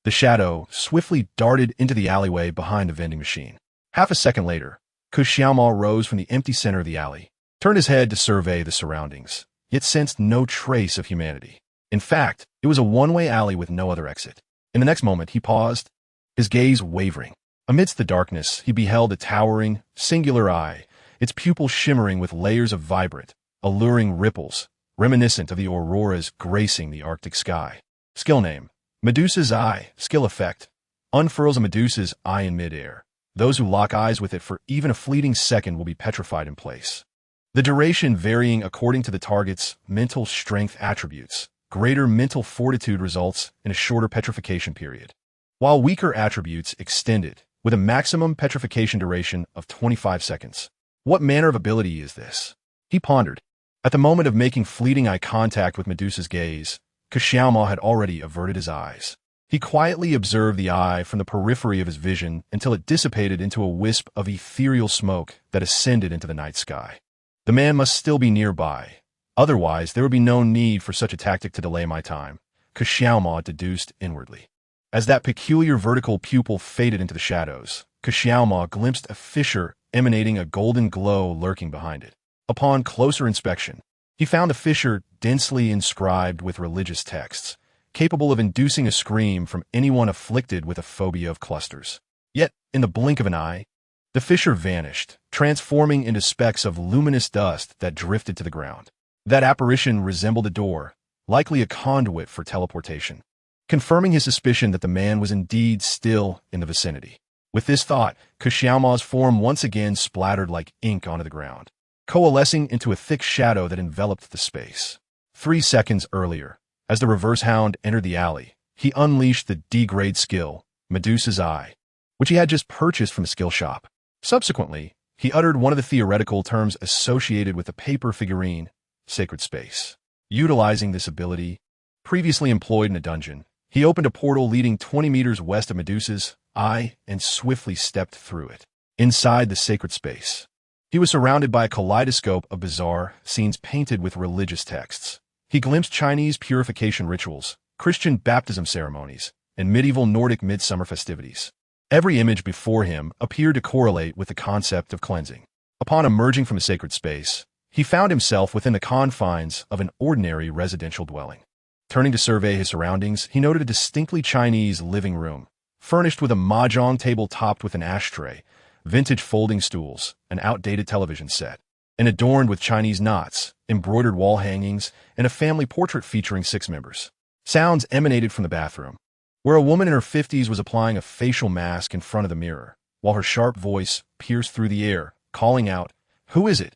The shadow swiftly darted into the alleyway behind the vending machine. Half a second later, Ke Xiaoma rose from the empty center of the alley, turned his head to survey the surroundings, yet sensed no trace of humanity. In fact, it was a one-way alley with no other exit. In the next moment, he paused, his gaze wavering. Amidst the darkness, he beheld a towering, singular eye, its pupils shimmering with layers of vibrant, alluring ripples, reminiscent of the auroras gracing the Arctic sky. Skill name: Medusa's Eye. Skill effect: unfurls a Medusa's eye in midair. Those who lock eyes with it for even a fleeting second will be petrified in place. The duration varying according to the target's mental strength attributes. Greater mental fortitude results in a shorter petrification period, while weaker attributes extended, with a maximum petrification duration of 25 seconds. What manner of ability is this? He pondered. At the moment of making fleeting eye contact with Medusa's gaze, Ke Xiaoma had already averted his eyes. He quietly observed the eye from the periphery of his vision until it dissipated into a wisp of ethereal smoke that ascended into the night sky. The man must still be nearby, Otherwise, there would be no need for such a tactic to delay my time, Xiaoma deduced inwardly. As that peculiar vertical pupil faded into the shadows, Xiaoma glimpsed a fissure emanating a golden glow lurking behind it. Upon closer inspection, he found the fissure densely inscribed with religious texts, capable of inducing a scream from anyone afflicted with a phobia of clusters. Yet, in the blink of an eye, the fissure vanished, transforming into specks of luminous dust that drifted to the ground. That apparition resembled a door, likely a conduit for teleportation, confirming his suspicion that the man was indeed still in the vicinity. With this thought, Xiaoma's form once again splattered like ink onto the ground, coalescing into a thick shadow that enveloped the space. 3 seconds earlier, as the reverse hound entered the alley, he unleashed the D-grade skill, Medusa's Eye, which he had just purchased from a skill shop. Subsequently, he uttered one of the theoretical terms associated with the paper figurine, sacred space. Utilizing this ability, previously employed in a dungeon, he opened a portal leading 20 meters west of Medusa's Eye and swiftly stepped through it. Inside the sacred space, he was surrounded by a kaleidoscope of bizarre scenes painted with religious texts. He glimpsed Chinese purification rituals, Christian baptism ceremonies, and medieval Nordic midsummer festivities. Every image before him appeared to correlate with the concept of cleansing. Upon emerging from the sacred space, he found himself within the confines of an ordinary residential dwelling. Turning to survey his surroundings, he noted a distinctly Chinese living room, furnished with a mahjong table topped with an ashtray, vintage folding stools, an outdated television set, and adorned with Chinese knots, embroidered wall hangings, and a family portrait featuring 6 members. Sounds emanated from the bathroom, where a woman in her 50s was applying a facial mask in front of the mirror, while her sharp voice pierced through the air, calling out, "Who is it?"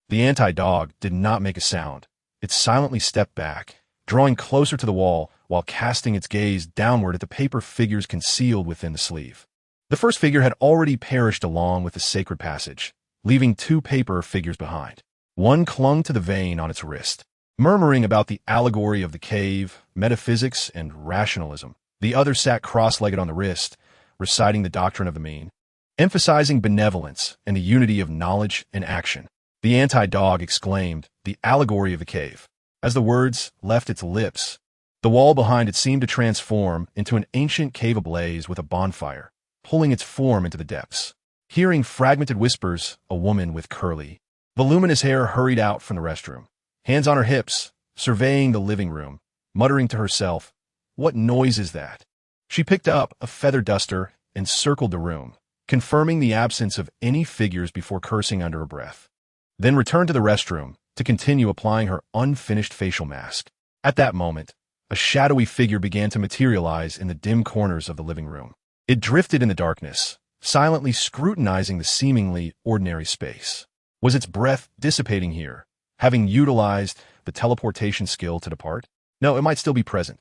The anti-dog did not make a sound. It silently stepped back, drawing closer to the wall while casting its gaze downward at the paper figures concealed within the sleeve. The first figure had already perished along with the sacred passage, leaving 2 paper figures behind. One clung to the vein on its wrist, murmuring about the allegory of the cave, metaphysics, and rationalism. The other sat cross-legged on the wrist, reciting the doctrine of the mean, emphasizing benevolence and the unity of knowledge and action. The anti-dog exclaimed, "The allegory of the cave." As the words left its lips, the wall behind it seemed to transform into an ancient cave ablaze with a bonfire, pulling its form into the depths. Hearing fragmented whispers, a woman with curly, voluminous hair hurried out from the restroom, hands on her hips, surveying the living room, muttering to herself, "What noise is that?" She picked up a feather duster and circled the room, confirming the absence of any figures before cursing under her breath. Then returned to the restroom to continue applying her unfinished facial mask. At that moment, a shadowy figure began to materialize in the dim corners of the living room. It drifted in the darkness, silently scrutinizing the seemingly ordinary space. Was its breath dissipating here, having utilized the teleportation skill to depart? No, it might still be present,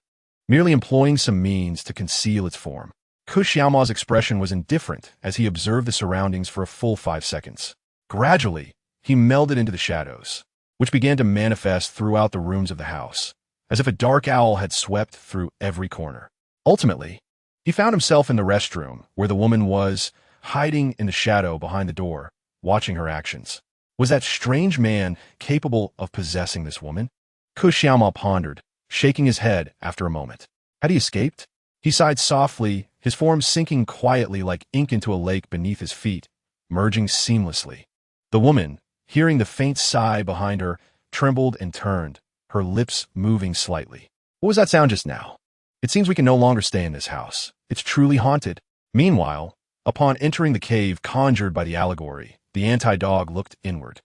merely employing some means to conceal its form. Xiaoma's expression was indifferent as he observed the surroundings for a full 5 seconds. Gradually, he melded into the shadows, which began to manifest throughout the rooms of the house, as if a dark owl had swept through every corner. Ultimately, he found himself in the restroom, where the woman was, hiding in the shadow behind the door, watching her actions. Was that strange man capable of possessing this woman? Xiaoma pondered, shaking his head after a moment. Had he escaped? He sighed softly, his form sinking quietly like ink into a lake beneath his feet, merging seamlessly. The woman, hearing the faint sigh behind her, trembled and turned, her lips moving slightly. "What was that sound just now? It seems we can no longer stay in this house. It's truly haunted." Meanwhile, upon entering the cave conjured by the allegory, the anti-dog looked inward.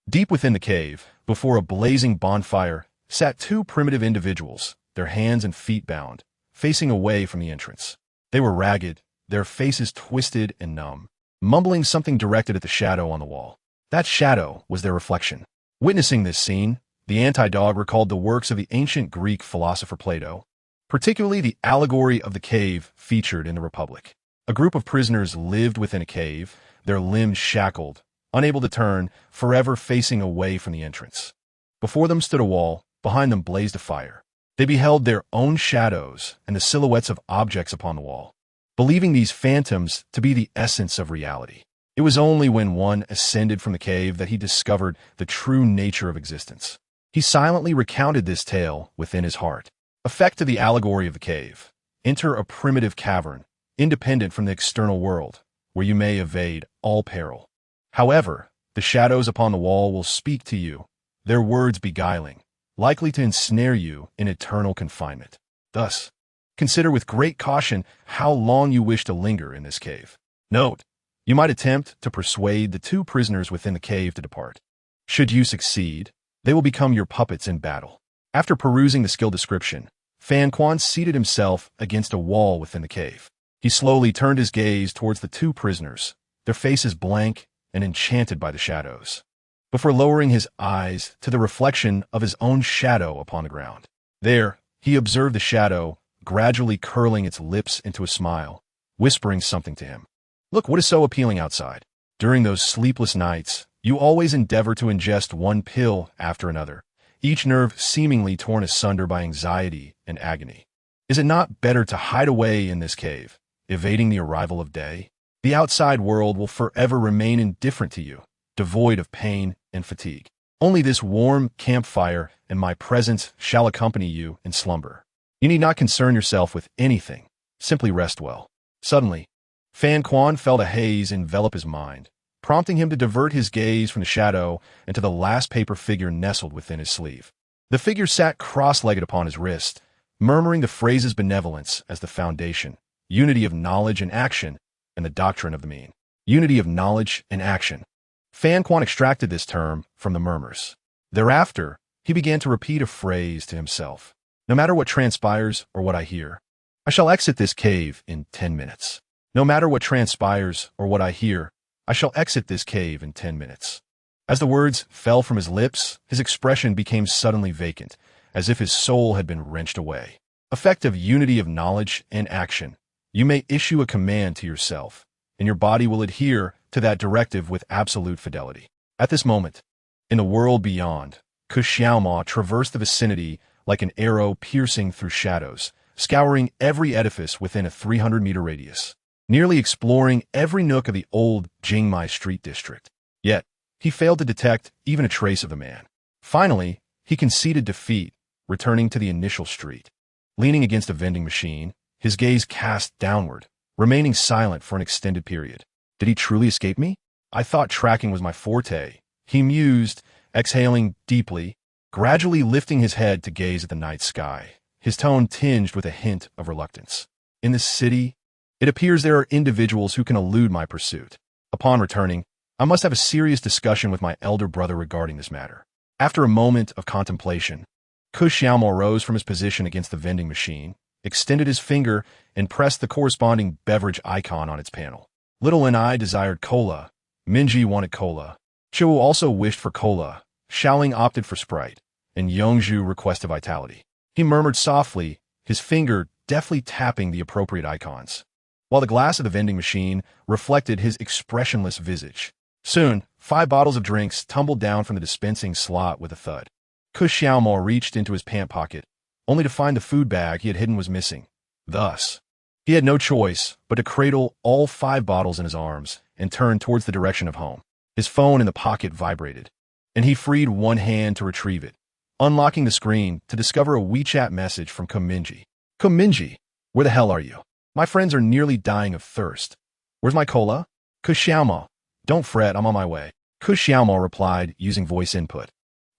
Deep within the cave, before a blazing bonfire, sat 2 primitive individuals, their hands and feet bound, facing away from the entrance. They were ragged, their faces twisted and numb, mumbling something directed at the shadow on the wall. That shadow was their reflection. Witnessing this scene, the anti-dog recalled the works of the ancient Greek philosopher Plato, particularly the allegory of the cave featured in the Republic. A group of prisoners lived within a cave, their limbs shackled, unable to turn, forever facing away from the entrance. Before them stood a wall, behind them blazed a fire. They beheld their own shadows and the silhouettes of objects upon the wall, believing these phantoms to be the essence of reality. It was only when one ascended from the cave that he discovered the true nature of existence. He silently recounted this tale within his heart. Effect of the allegory of the cave. Enter a primitive cavern, independent from the external world, where you may evade all peril. However, the shadows upon the wall will speak to you, their words beguiling, likely to ensnare you in eternal confinement. Thus, consider with great caution how long you wish to linger in this cave. Note, you might attempt to persuade the two prisoners within the cave to depart. Should you succeed, they will become your puppets in battle. After perusing the skill description, Fan Quan seated himself against a wall within the cave. He slowly turned his gaze towards the two prisoners, their faces blank and enchanted by the shadows, before lowering his eyes to the reflection of his own shadow upon the ground. There, he observed the shadow gradually curling its lips into a smile, whispering something to him. Look what is so appealing outside. During those sleepless nights, you always endeavor to ingest one pill after another, each nerve seemingly torn asunder by anxiety and agony. Is it not better to hide away in this cave, evading the arrival of day? The outside world will forever remain indifferent to you, devoid of pain and fatigue. Only this warm campfire and my presence shall accompany you in slumber. You need not concern yourself with anything. Simply rest well. Suddenly, Fan Quan felt a haze envelop his mind, prompting him to divert his gaze from the shadow and to the last paper figure nestled within his sleeve. The figure sat cross-legged upon his wrist, murmuring the phrases benevolence as the foundation, unity of knowledge and action, and the doctrine of the mean. Unity of knowledge and action. Fan Quan extracted this term from the murmurs. Thereafter, he began to repeat a phrase to himself. No matter what transpires or what I hear, I shall exit this cave in 10 minutes. No matter what transpires or what I hear, I shall exit this cave in 10 minutes. As the words fell from his lips, his expression became suddenly vacant, as if his soul had been wrenched away. Effect of unity of knowledge and action. You may issue a command to yourself, and your body will adhere to that directive with absolute fidelity. At this moment, in the world beyond, Xiaoma traversed the vicinity like an arrow piercing through shadows, scouring every edifice within a 300-meter radius, nearly exploring every nook of the old Jingmai Street district. Yet, he failed to detect even a trace of the man. Finally, he conceded defeat, returning to the initial street. Leaning against a vending machine, his gaze cast downward, remaining silent for an extended period. Did he truly escape me? I thought tracking was my forte. He mused, exhaling deeply, gradually lifting his head to gaze at the night sky, his tone tinged with a hint of reluctance. In this city, it appears there are individuals who can elude my pursuit. Upon returning, I must have a serious discussion with my elder brother regarding this matter. After a moment of contemplation, Xiaoma rose from his position against the vending machine, extended his finger, and pressed the corresponding beverage icon on its panel. Little and I desired cola. Mingye wanted cola. Chiu also wished for cola. Xiaoling opted for Sprite, and Yongzhu requested Vitality. He murmured softly, his finger deftly tapping the appropriate icons, while the glass of the vending machine reflected his expressionless visage. Soon, 5 bottles of drinks tumbled down from the dispensing slot with a thud. Xiaoma reached into his pant pocket, only to find the food bag he had hidden was missing. Thus, he had no choice but to cradle all 5 bottles in his arms and turn towards the direction of home. His phone in the pocket vibrated, and he freed one hand to retrieve it, unlocking the screen to discover a WeChat message from Mingye. Mingye, where the hell are you? My friends are nearly dying of thirst. Where's my cola? Xiaoma, don't fret, I'm on my way. Xiaoma replied using voice input,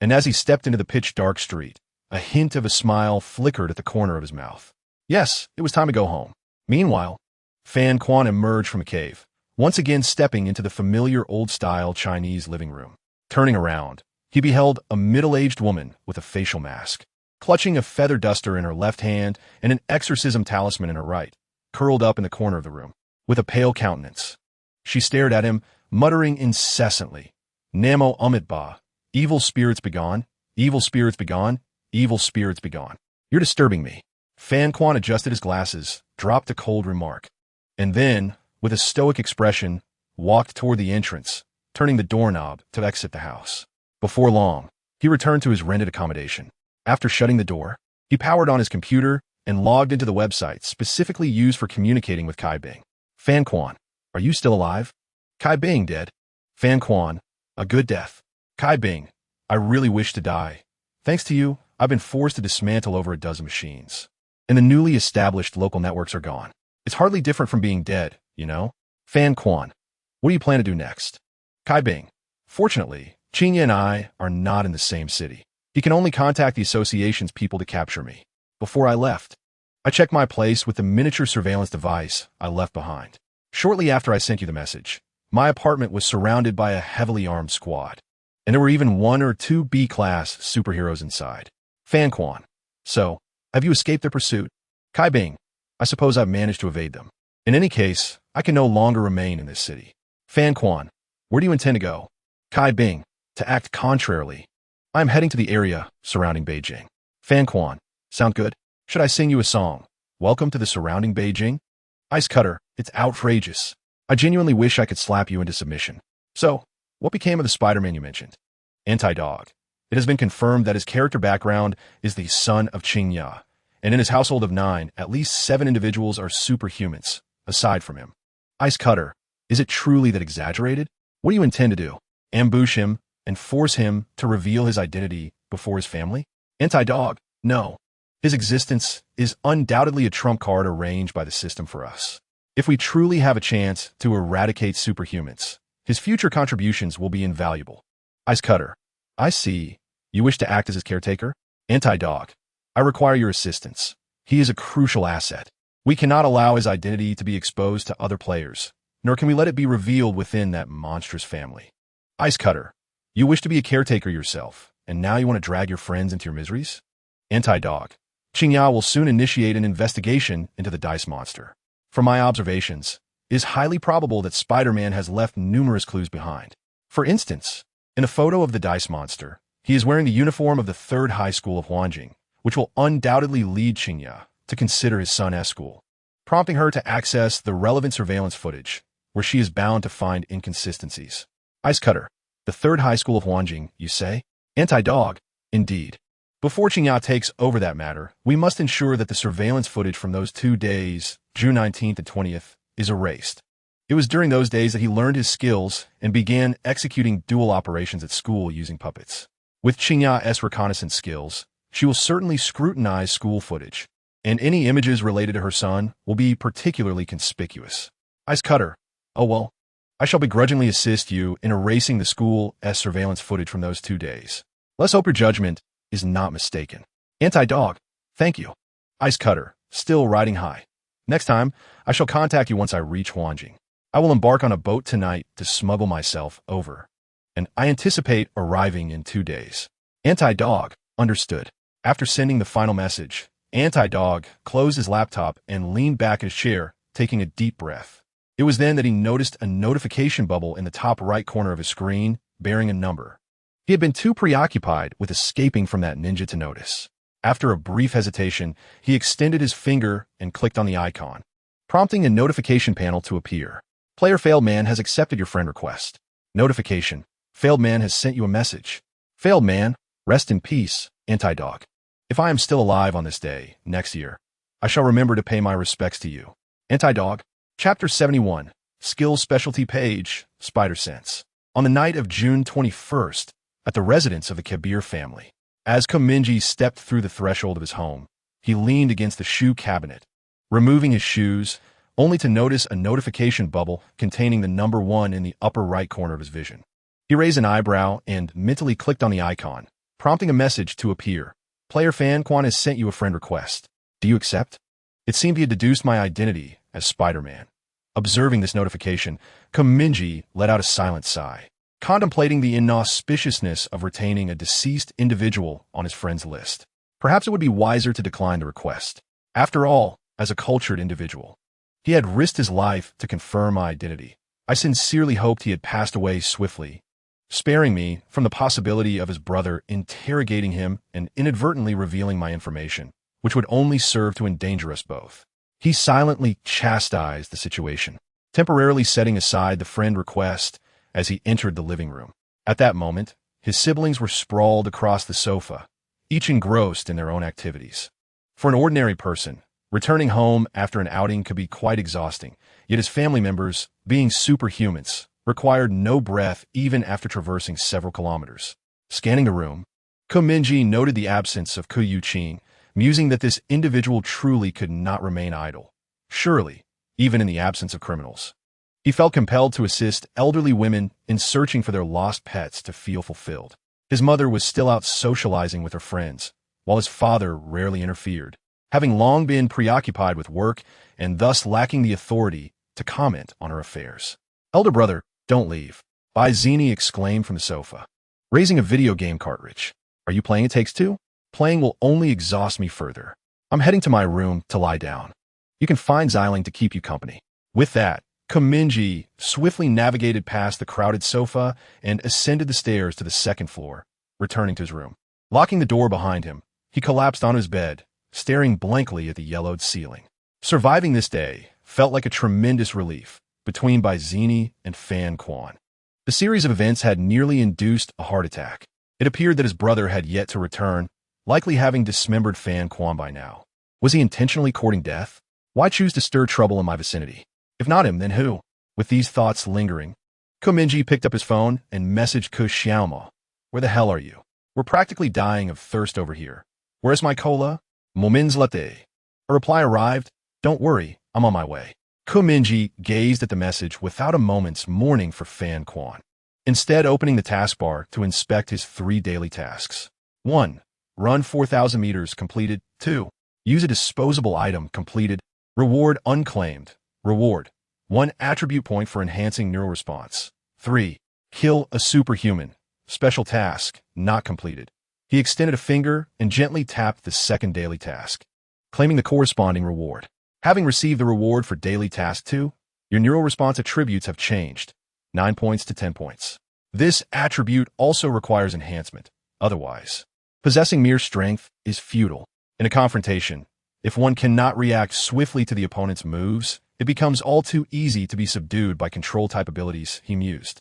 and as he stepped into the pitch-dark street, a hint of a smile flickered at the corner of his mouth. Yes, it was time to go home. Meanwhile, Fan Quan emerged from a cave, once again stepping into the familiar old-style Chinese living room. Turning around, he beheld a middle-aged woman with a facial mask, clutching a feather duster in her left hand and an exorcism talisman in her right, curled up in the corner of the room. With a pale countenance, she stared at him, muttering incessantly, Namo Amitba, evil spirits begone, evil spirits begone, evil spirits begone. You're disturbing me. Fan Quan adjusted his glasses, dropped a cold remark, and then, with a stoic expression, walked toward the entrance, turning the doorknob to exit the house. Before long, he returned to his rented accommodation. After shutting the door, he powered on his computer and logged into the website specifically used for communicating with Kai Bing. Fan Quan, are you still alive? Kai Bing dead. Fan Quan, a good death. Kai Bing, I really wish to die. Thanks to you, I've been forced to dismantle over a dozen machines. And the newly established local networks are gone. It's hardly different from being dead, you know? Fan Quan, what do you plan to do next? Kai Bing, fortunately, Qingye and I are not in the same city. He can only contact the association's people to capture me. Before I left, I checked my place with the miniature surveillance device I left behind. Shortly after I sent you the message, my apartment was surrounded by a heavily armed squad, and there were even 1 or 2 B-class superheroes inside. Fan Quan, so, have you escaped their pursuit? Kai Bing, I suppose I've managed to evade them. In any case, I can no longer remain in this city. Fan Quan, where do you intend to go? Kai Bing, to act contrarily. I am heading to the area surrounding Beijing. Fan Quan, sound good? Should I sing you a song? Welcome to the surrounding Beijing? Ice Cutter, it's outrageous. I genuinely wish I could slap you into submission. So, what became of the Spider-Man you mentioned? Anti-Dog. It has been confirmed that his character background is the son of Qingye, and in his household of 9, at least 7 individuals are superhumans, aside from him. Ice Cutter, is it truly that exaggerated? What do you intend to do? Ambush him and force him to reveal his identity before his family? Anti-Dog, no. His existence is undoubtedly a trump card arranged by the system for us. If we truly have a chance to eradicate superhumans, his future contributions will be invaluable. Ice Cutter, I see. You wish to act as his caretaker? Anti-Dog, I require your assistance. He is a crucial asset. We cannot allow his identity to be exposed to other players, nor can we let it be revealed within that monstrous family. Ice Cutter, you wish to be a caretaker yourself, and now you want to drag your friends into your miseries? Anti-Dog, Qingye will soon initiate an investigation into the dice monster. From my observations, it is highly probable that Spider-Man has left numerous clues behind. For instance, in a photo of the dice monster, he is wearing the uniform of the 3rd High School of Huanjing, which will undoubtedly lead Qingye to consider his son as school, prompting her to access the relevant surveillance footage, where she is bound to find inconsistencies. Ice Cutter, the 3rd High School of Huanjing, you say? Anti-Dog, indeed. Before Qingye takes over that matter, we must ensure that the surveillance footage from those 2 days, June 19th and 20th, is erased. It was during those days that he learned his skills and began executing dual operations at school using puppets. With Qingye's reconnaissance skills, she will certainly scrutinize school footage, and any images related to her son will be particularly conspicuous. Ice Cutter, oh well, I shall begrudgingly assist you in erasing the school's surveillance footage from those 2 days. Let's hope your judgment is not mistaken. Anti-Dog, thank you. Ice Cutter, still riding high. Next time, I shall contact you once I reach Huanjing. I will embark on a boat tonight to smuggle myself over, and I anticipate arriving in 2 days. Anti-Dog, understood. After sending the final message, Anti-Dog closed his laptop and leaned back in his chair, taking a deep breath. It was then that he noticed a notification bubble in the top right corner of his screen, bearing a number. He had been too preoccupied with escaping from that ninja to notice. After a brief hesitation, he extended his finger and clicked on the icon, prompting a notification panel to appear. Player Failed Man has accepted your friend request. Notification. Failed Man has sent you a message. Failed Man, rest in peace, Anti-Dog. If I am still alive on this day, next year, I shall remember to pay my respects to you. Anti-Dog. Chapter 71. Skills Specialty Page, Spider Sense. On the night of June 21st, at the residence of the Kabir family, as Mingye stepped through the threshold of his home, he leaned against the shoe cabinet, removing his shoes, only to notice a notification bubble containing the number 1 in the upper right corner of his vision. He raised an eyebrow and mentally clicked on the icon, prompting a message to appear. Player Fan Quan has sent you a friend request. Do you accept? It seemed he had deduced my identity as Spider-Man. Observing this notification, Mingye let out a silent sigh, contemplating the inauspiciousness of retaining a deceased individual on his friend's list. Perhaps it would be wiser to decline the request. After all, as a cultured individual, he had risked his life to confirm my identity. I sincerely hoped he had passed away swiftly, sparing me from the possibility of his brother interrogating him and inadvertently revealing my information, which would only serve to endanger us both. He silently chastised the situation, temporarily setting aside the friend request as he entered the living room. At that moment, his siblings were sprawled across the sofa, each engrossed in their own activities. For an ordinary person, returning home after an outing could be quite exhausting, yet his family members, being superhumans, required no breath even after traversing several kilometers. Scanning the room, Mingye noted the absence of Yu Qing, musing that this individual truly could not remain idle. Surely, even in the absence of criminals. He felt compelled to assist elderly women in searching for their lost pets to feel fulfilled. His mother was still out socializing with her friends, while his father rarely interfered, having long been preoccupied with work and thus lacking the authority to comment on her affairs. Elder brother, don't leave. Zini exclaimed from the sofa, raising a video game cartridge. Are you playing It Takes Two? Playing will only exhaust me further. I'm heading to my room to lie down. You can find Xiling to keep you company. With that, Mingye swiftly navigated past the crowded sofa and ascended the stairs to the second floor, returning to his room. Locking the door behind him, he collapsed on his bed, staring blankly at the yellowed ceiling. Surviving this day felt like a tremendous relief between Zini and Fan Quan. The series of events had nearly induced a heart attack. It appeared that his brother had yet to return, likely having dismembered Fan Quan by now. Was he intentionally courting death? Why choose to stir trouble in my vicinity? If not him, then who? With these thoughts lingering, Mingye picked up his phone and messaged Xiaomo. Where the hell are you? We're practically dying of thirst over here. Where's my cola? Moments latte. A reply arrived. Don't worry, I'm on my way. Mingye gazed at the message without a moment's mourning for Fan Quan, instead opening the taskbar to inspect his 3 daily tasks. 1. Run 4,000 meters completed. 2. Use a disposable item completed. Reward unclaimed. Reward. 1 attribute point for enhancing neural response. 3. Kill a superhuman. Special task, not completed. He extended a finger and gently tapped the second daily task, claiming the corresponding reward. Having received the reward for daily task 2, your neural response attributes have changed, 9 points to 10 points. This attribute also requires enhancement. Otherwise, possessing mere strength is futile. In a confrontation, if one cannot react swiftly to the opponent's moves, it becomes all too easy to be subdued by control-type abilities, he mused.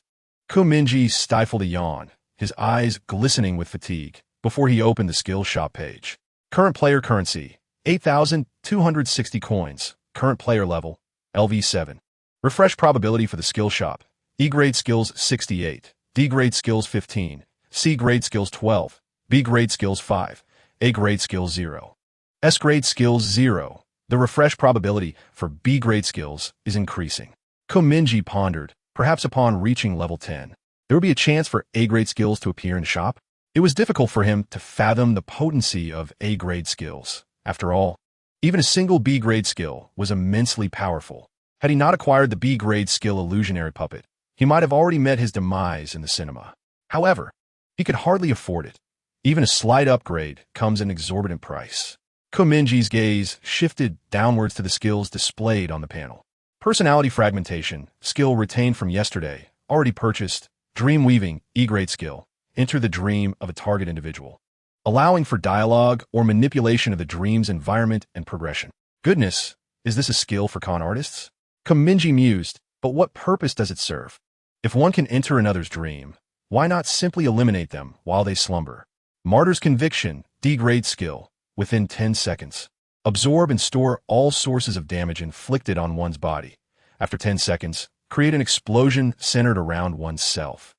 Mingye stifled a yawn, his eyes glistening with fatigue, before he opened the skill shop page. Current player currency, 8,260 coins. Current player level, LV7. Refresh probability for the skill shop. E-grade skills 68, D-grade skills 15, C-grade skills 12, B-grade skills 5, A-grade skills 0. S-grade skills 0. The refresh probability for B-grade skills is increasing. Mingye pondered, perhaps upon reaching level 10, there would be a chance for A-grade skills to appear in the shop. It was difficult for him to fathom the potency of A-grade skills. After all, even a single B-grade skill was immensely powerful. Had he not acquired the B-grade skill Illusionary Puppet, he might have already met his demise in the cinema. However, he could hardly afford it. Even a slight upgrade comes at an exorbitant price. Mingye's gaze shifted downwards to the skills displayed on the panel. Personality fragmentation, skill retained from yesterday, already purchased. Dream weaving, E-grade skill. Enter the dream of a target individual, allowing for dialogue or manipulation of the dream's environment and progression. Goodness, is this a skill for con artists? Mingye mused, but what purpose does it serve? If one can enter another's dream, why not simply eliminate them while they slumber? Martyr's Conviction, D-grade skill. Within 10 seconds, absorb and store all sources of damage inflicted on one's body. After 10 seconds, create an explosion centered around oneself.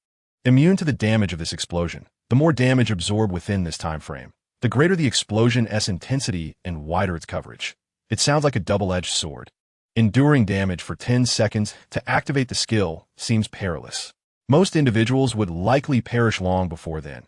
Immune to the damage of this explosion, the more damage absorbed within this time frame, the greater the explosion's intensity and wider its coverage. It sounds like a double-edged sword. Enduring damage for 10 seconds to activate the skill seems perilous. Most individuals would likely perish long before then,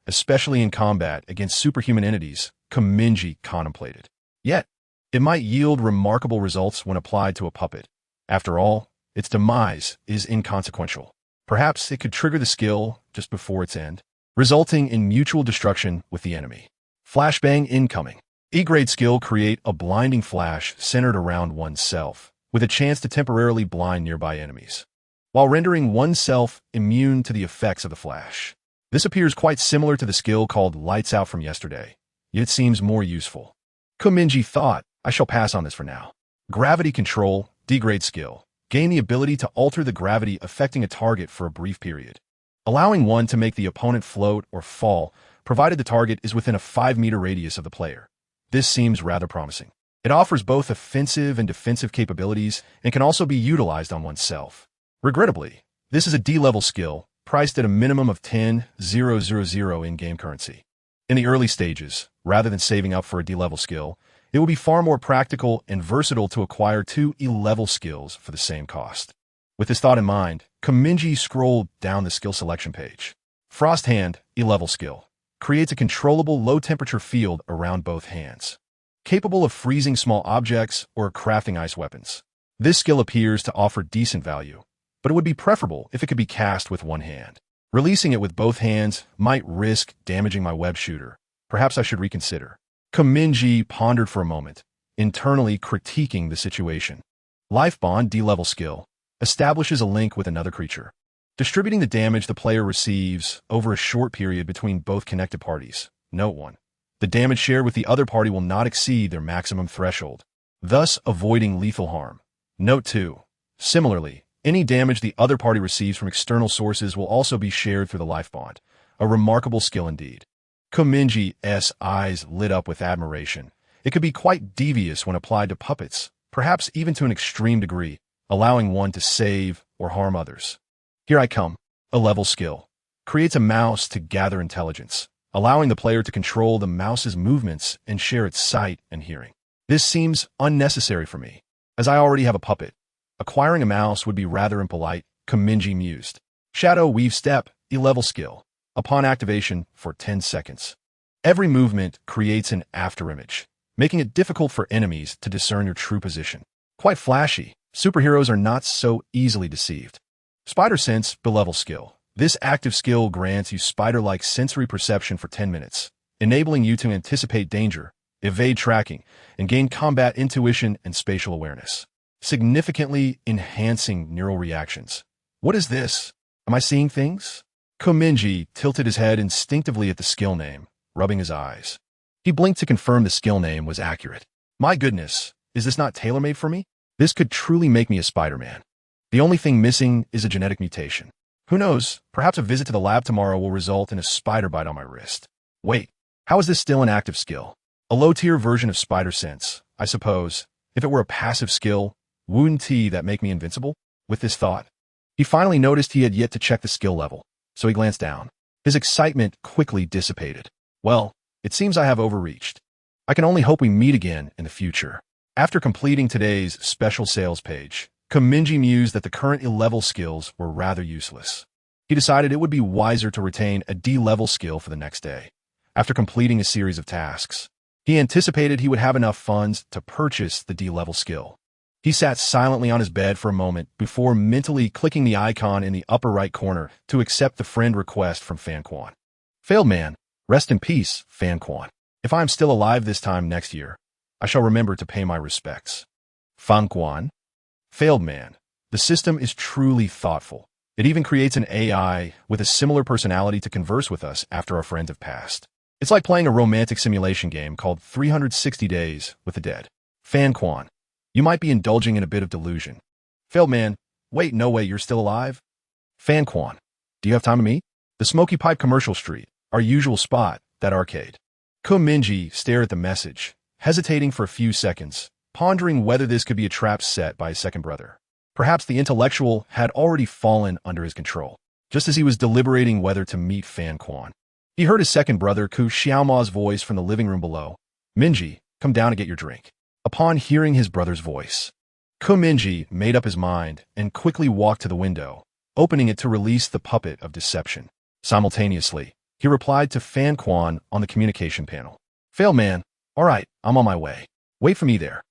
especially in combat against superhuman entities, Mingye contemplated. Yet, it might yield remarkable results when applied to a puppet. After all, its demise is inconsequential. Perhaps it could trigger the skill just before its end, resulting in mutual destruction with the enemy. Flashbang incoming. E-grade skill create a blinding flash centered around oneself, with a chance to temporarily blind nearby enemies, while rendering oneself immune to the effects of the flash. This appears quite similar to the skill called Lights Out from yesterday, yet it seems more useful. Mingye thought, I shall pass on this for now. Gravity control, D-grade skill. Gain the ability to alter the gravity affecting a target for a brief period, allowing one to make the opponent float or fall, provided the target is within a 5-meter radius of the player. This seems rather promising. It offers both offensive and defensive capabilities and can also be utilized on oneself. Regrettably, this is a D-level skill, priced at a minimum of 10,000 in-game currency. In the early stages, rather than saving up for a D-level skill, it will be far more practical and versatile to acquire 2 E-level skills for the same cost. With this thought in mind, Mingye scrolled down the skill selection page. Frost Hand, E-level skill, creates a controllable low-temperature field around both hands, capable of freezing small objects or crafting ice weapons. This skill appears to offer decent value, but it would be preferable if it could be cast with one hand. Releasing it with both hands might risk damaging my web shooter. Perhaps I should reconsider. Mingye pondered for a moment, internally critiquing the situation. Life Bond D-level skill establishes a link with another creature, distributing the damage the player receives over a short period between both connected parties. Note 1. The damage shared with the other party will not exceed their maximum threshold, thus avoiding lethal harm. Note 2. Similarly, any damage the other party receives from external sources will also be shared through the life bond. A remarkable skill indeed. Mingye's eyes lit up with admiration. It could be quite devious when applied to puppets, perhaps even to an extreme degree, allowing one to save or harm others. Here I come. A level skill creates a mouse to gather intelligence, allowing the player to control the mouse's movements and share its sight and hearing. This seems unnecessary for me, as I already have a puppet. Acquiring a mouse would be rather impolite, Mingye mused. Shadow Weave Step, E-level skill. Upon activation for 10 seconds. Every movement creates an afterimage, making it difficult for enemies to discern your true position. Quite flashy. Superheroes are not so easily deceived. Spider Sense, B-level skill. This active skill grants you spider-like sensory perception for 10 minutes, enabling you to anticipate danger, evade tracking, and gain combat intuition and spatial awareness, significantly enhancing neural reactions. What is this? Am I seeing things? Mingye tilted his head instinctively at the skill name, rubbing his eyes. He blinked to confirm the skill name was accurate. My goodness, is this not tailor-made for me? This could truly make me a Spider-Man. The only thing missing is a genetic mutation. Who knows, perhaps a visit to the lab tomorrow will result in a spider bite on my wrist. Wait, how is this still an active skill? A low-tier version of Spider Sense, I suppose. If it were a passive skill, wouldn't that make me invincible? With this thought, he finally noticed he had yet to check the skill level, so he glanced down. His excitement quickly dissipated. Well, it seems I have overreached. I can only hope we meet again in the future. After completing today's special sales page, Mingye mused that the current E-level skills were rather useless. He decided it would be wiser to retain a D-level skill for the next day. After completing a series of tasks, he anticipated he would have enough funds to purchase the D-level skill. He sat silently on his bed for a moment before mentally clicking the icon in the upper right corner to accept the friend request from Fan Quan. Failed man, rest in peace, Fan Quan. If I am still alive this time next year, I shall remember to pay my respects. Fan Quan. Failed man. The system is truly thoughtful. It even creates an AI with a similar personality to converse with us after our friends have passed. It's like playing a romantic simulation game called 360 Days with the Dead. Fan Quan. You might be indulging in a bit of delusion. Failed man. Wait, no way, you're still alive? Fan Quan. Do you have time to meet? The Smoky Pipe Commercial Street, our usual spot, that arcade. Mingye stared at the message, hesitating for a few seconds, pondering whether this could be a trap set by his second brother. Perhaps the intellectual had already fallen under his control, just as he was deliberating whether to meet Fan Quan. He heard his second brother, Ku Xiaoma's voice from the living room below. Mingye, come down and get your drink. Upon hearing his brother's voice, Mingye made up his mind and quickly walked to the window, opening it to release the puppet of deception. Simultaneously, he replied to Fan Quan on the communication panel. Fail man, all right, I'm on my way. Wait for me there.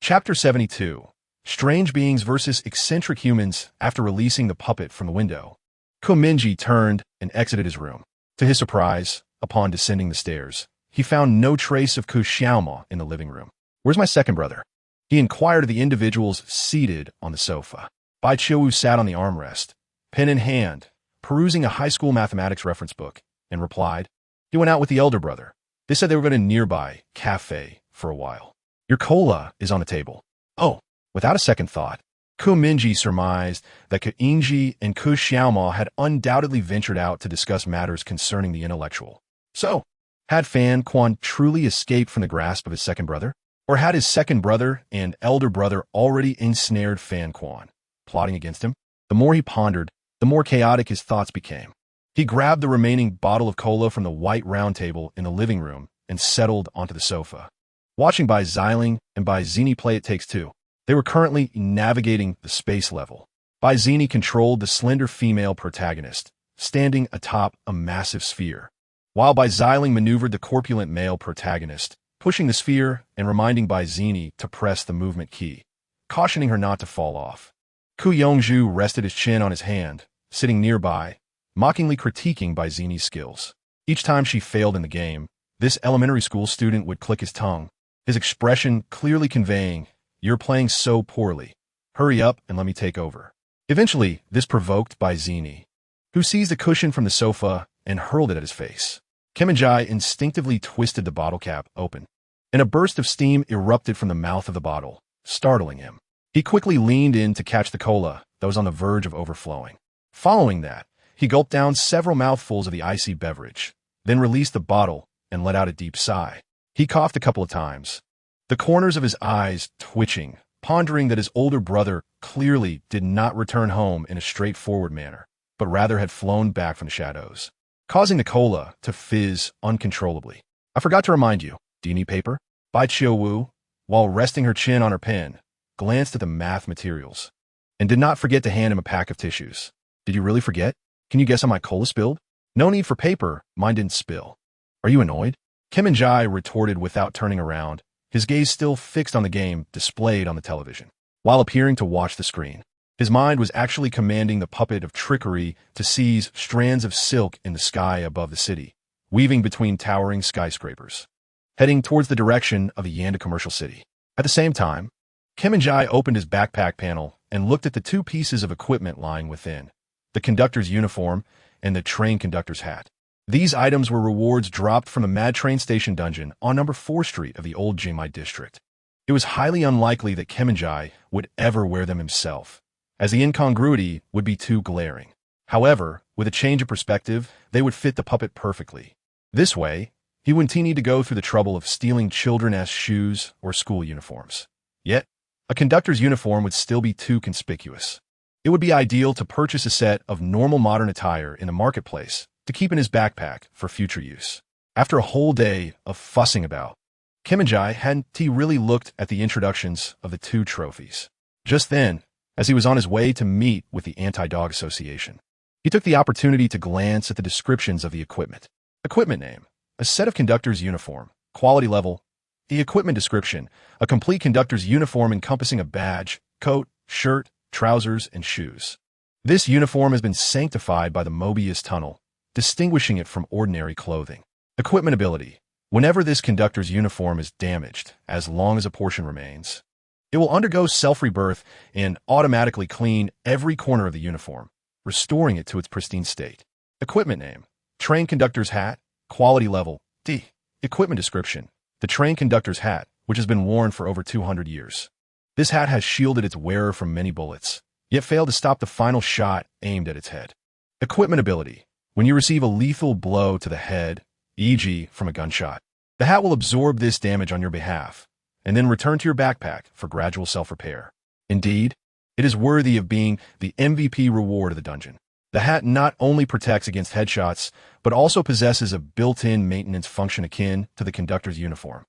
Chapter 72. Strange Beings vs. Eccentric Humans. After releasing the puppet from the window, Mingye turned and exited his room. To his surprise, upon descending the stairs, he found no trace of Ku Xiaoma in the living room. Where's my second brother? He inquired of the individuals seated on the sofa. Bai Chiu sat on the armrest, pen in hand, perusing a high school mathematics reference book, and replied, he went out with the elder brother. They said they were going to nearby cafe for a while. Your cola is on the table. Oh, without a second thought, Mingye surmised that Mingye and Ku Xiaoma had undoubtedly ventured out to discuss matters concerning the intellectual. So, had Fan Quan truly escaped from the grasp of his second brother? Or had his second brother and elder brother already ensnared Fan Quan, plotting against him? The more he pondered, the more chaotic his thoughts became. He grabbed the remaining bottle of cola from the white round table in the living room and settled onto the sofa. Watching Bai Xiling and Bai Zini play It Takes Two, they were currently navigating the space level. Bai Zini controlled the slender female protagonist, standing atop a massive sphere, while Bai Xiling maneuvered the corpulent male protagonist, pushing the sphere and reminding Bai Zini to press the movement key, cautioning her not to fall off. Ku Yongzhu rested his chin on his hand, sitting nearby, mockingly critiquing Bai Zini's skills. Each time she failed in the game, this elementary school student would click his tongue, his expression clearly conveying, "You're playing so poorly. Hurry up and let me take over." Eventually, this provoked Bai Zini, who seized a cushion from the sofa and hurled it at his face. Kemenjai instinctively twisted the bottle cap open, and a burst of steam erupted from the mouth of the bottle, startling him. He quickly leaned in to catch the cola that was on the verge of overflowing. Following that, he gulped down several mouthfuls of the icy beverage, then released the bottle and let out a deep sigh. He coughed a couple of times, the corners of his eyes twitching, pondering that his older brother clearly did not return home in a straightforward manner, but rather had flown back from the shadows, causing the cola to fizz uncontrollably. "I forgot to remind you, do you need paper?" Bai Qiuwu, while resting her chin on her pen, glanced at the math materials, and did not forget to hand him a pack of tissues. "Did you really forget? Can you guess how my cola spilled?" "No need for paper, mine didn't spill." "Are you annoyed?" Kemenjai retorted without turning around, his gaze still fixed on the game displayed on the television. While appearing to watch the screen, his mind was actually commanding the puppet of trickery to seize strands of silk in the sky above the city, weaving between towering skyscrapers, heading towards the direction of the Yanda commercial city. At the same time, Kemenjai opened his backpack panel and looked at the two pieces of equipment lying within, the conductor's uniform and the train conductor's hat. These items were rewards dropped from the Mad Train Station dungeon on number 4 Street of the old Jingmai district. It was highly unlikely that Kemenjai would ever wear them himself, as the incongruity would be too glaring. However, with a change of perspective, they would fit the puppet perfectly. This way, he wouldn't need to go through the trouble of stealing children's shoes or school uniforms. Yet, a conductor's uniform would still be too conspicuous. It would be ideal to purchase a set of normal modern attire in the marketplace to keep in his backpack for future use. After a whole day of fussing about, Kemenjai hadn't really looked at the introductions of the two trophies. Just then, as he was on his way to meet with the Anti-Dog Association, he took the opportunity to glance at the descriptions of the equipment. Equipment name: a set of conductor's uniform. Quality level: the equipment description: a complete conductor's uniform encompassing a badge, coat, shirt, trousers, and shoes. This uniform has been sanctified by the Mobius Tunnel, distinguishing it from ordinary clothing. Equipment ability: whenever this conductor's uniform is damaged, as long as a portion remains, it will undergo self-rebirth and automatically clean every corner of the uniform, restoring it to its pristine state. Equipment name: train conductor's hat. Quality level: D. Equipment description: the train conductor's hat, which has been worn for over 200 years. This hat has shielded its wearer from many bullets, yet failed to stop the final shot aimed at its head. Equipment ability: when you receive a lethal blow to the head, e.g. from a gunshot, the hat will absorb this damage on your behalf, and then return to your backpack for gradual self-repair. Indeed, it is worthy of being the MVP reward of the dungeon. The hat not only protects against headshots, but also possesses a built-in maintenance function akin to the conductor's uniform.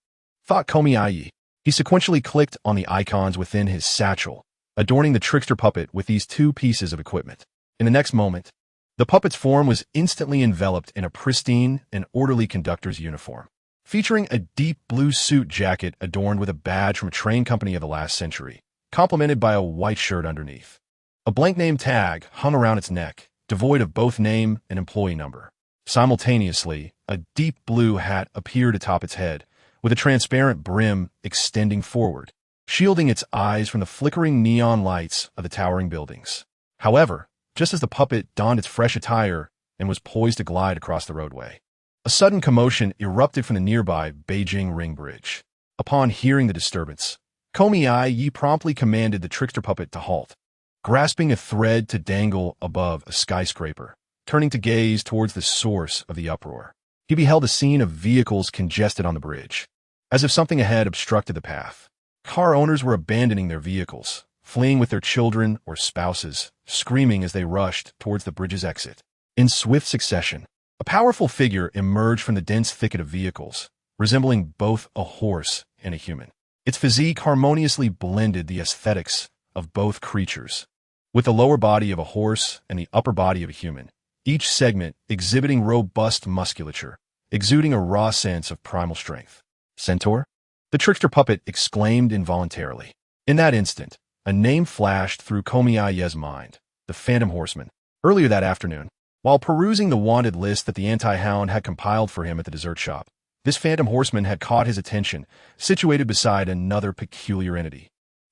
Thought Komi-ai. He sequentially clicked on the icons within his satchel, adorning the trickster puppet with these two pieces of equipment. In the next moment, the puppet's form was instantly enveloped in a pristine and orderly conductor's uniform, featuring a deep blue suit jacket adorned with a badge from a train company of the last century, complemented by a white shirt underneath. A blank name tag hung around its neck, devoid of both name and employee number. Simultaneously, a deep blue hat appeared atop its head, with a transparent brim extending forward, shielding its eyes from the flickering neon lights of the towering buildings. However, just as the puppet donned its fresh attire and was poised to glide across the roadway, a sudden commotion erupted from the nearby Beijing Ring Bridge. Upon hearing the disturbance, Komi-ai promptly commanded the trickster puppet to halt, grasping a thread to dangle above a skyscraper. Turning to gaze towards the source of the uproar, he beheld a scene of vehicles congested on the bridge, as if something ahead obstructed the path. Car owners were abandoning their vehicles, fleeing with their children or spouses, screaming as they rushed towards the bridge's exit. In swift succession, a powerful figure emerged from the dense thicket of vehicles, resembling both a horse and a human. Its physique harmoniously blended the aesthetics of both creatures, with the lower body of a horse and the upper body of a human, each segment exhibiting robust musculature, exuding a raw sense of primal strength. Centaur? The trickster puppet exclaimed involuntarily. In that instant, a name flashed through Komiya's mind, the Phantom Horseman. Earlier that afternoon, while perusing the wanted list that the anti-hound had compiled for him at the dessert shop, this Phantom Horseman had caught his attention, situated beside another peculiar entity,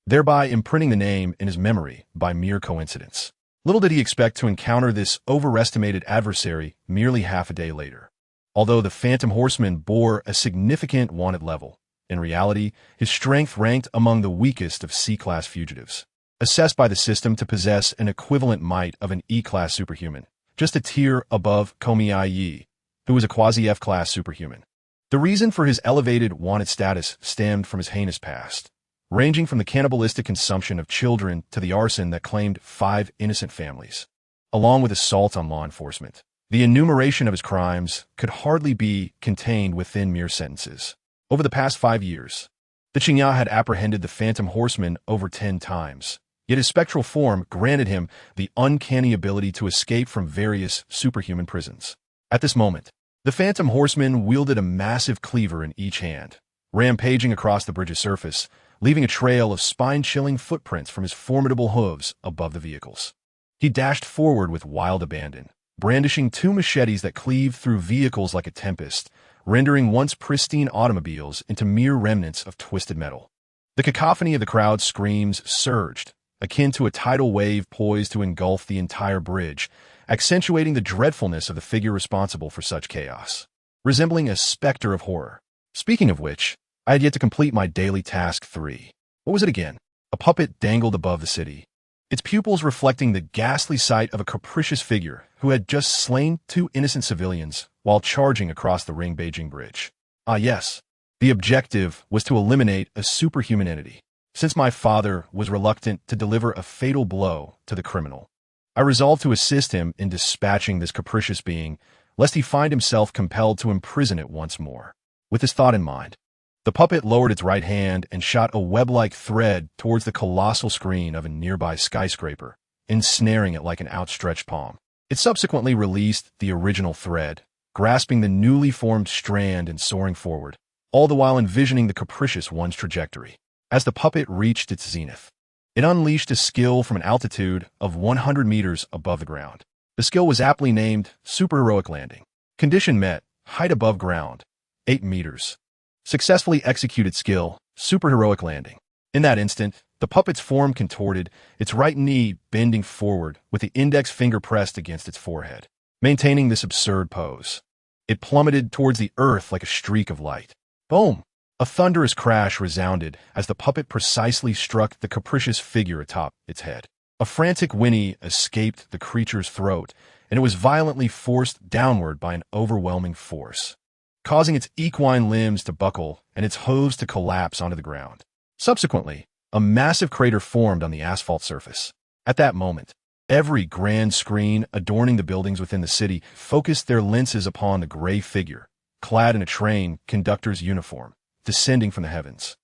thereby imprinting the name in his memory by mere coincidence. Little did he expect to encounter this overestimated adversary merely half a day later. Although the Phantom Horseman bore a significant wanted level, in reality, his strength ranked among the weakest of C-class fugitives, assessed by the system to possess an equivalent might of an E-class superhuman, just a tier above Komiya, who was a quasi-F-class superhuman. The reason for his elevated wanted status stemmed from his heinous past, ranging from the cannibalistic consumption of children to the arson that claimed 5 innocent families, along with assault on law enforcement. The enumeration of his crimes could hardly be contained within mere sentences. Over the past 5 years, the Qingya had apprehended the Phantom Horseman over 10 times, yet his spectral form granted him the uncanny ability to escape from various superhuman prisons. At this moment, the Phantom Horseman wielded a massive cleaver in each hand, rampaging across the bridge's surface, leaving a trail of spine-chilling footprints from his formidable hooves above the vehicles. He dashed forward with wild abandon, brandishing 2 machetes that cleaved through vehicles like a tempest, rendering once pristine automobiles into mere remnants of twisted metal. The cacophony of the crowd's screams surged, akin to a tidal wave poised to engulf the entire bridge, accentuating the dreadfulness of the figure responsible for such chaos, resembling a specter of horror. Speaking of which, I had yet to complete my daily task 3. What was it again? A puppet dangled above the city, its pupils reflecting the ghastly sight of a capricious figure who had just slain 2 innocent civilians while charging across the Ring Beijing Bridge. Ah yes, the objective was to eliminate a superhuman entity. Since my father was reluctant to deliver a fatal blow to the criminal, I resolved to assist him in dispatching this capricious being, lest he find himself compelled to imprison it once more. With this thought in mind, the puppet lowered its right hand and shot a web-like thread towards the colossal screen of a nearby skyscraper, ensnaring it like an outstretched palm. It subsequently released the original thread, grasping the newly formed strand and soaring forward, all the while envisioning the capricious one's trajectory. As the puppet reached its zenith, it unleashed a skill from an altitude of 100 meters above the ground. The skill was aptly named Superheroic Landing. Condition met, height above ground, 8 meters. Successfully executed skill, Superheroic Landing. In that instant, the puppet's form contorted, its right knee bending forward with the index finger pressed against its forehead. Maintaining this absurd pose, it plummeted towards the earth like a streak of light. Boom! A thunderous crash resounded as the puppet precisely struck the capricious figure atop its head. A frantic whinny escaped the creature's throat, and it was violently forced downward by an overwhelming force, causing its equine limbs to buckle and its hooves to collapse onto the ground. Subsequently, a massive crater formed on the asphalt surface. At that moment, every grand screen adorning the buildings within the city focused their lenses upon the gray figure, clad in a train conductor's uniform, descending from the heavens,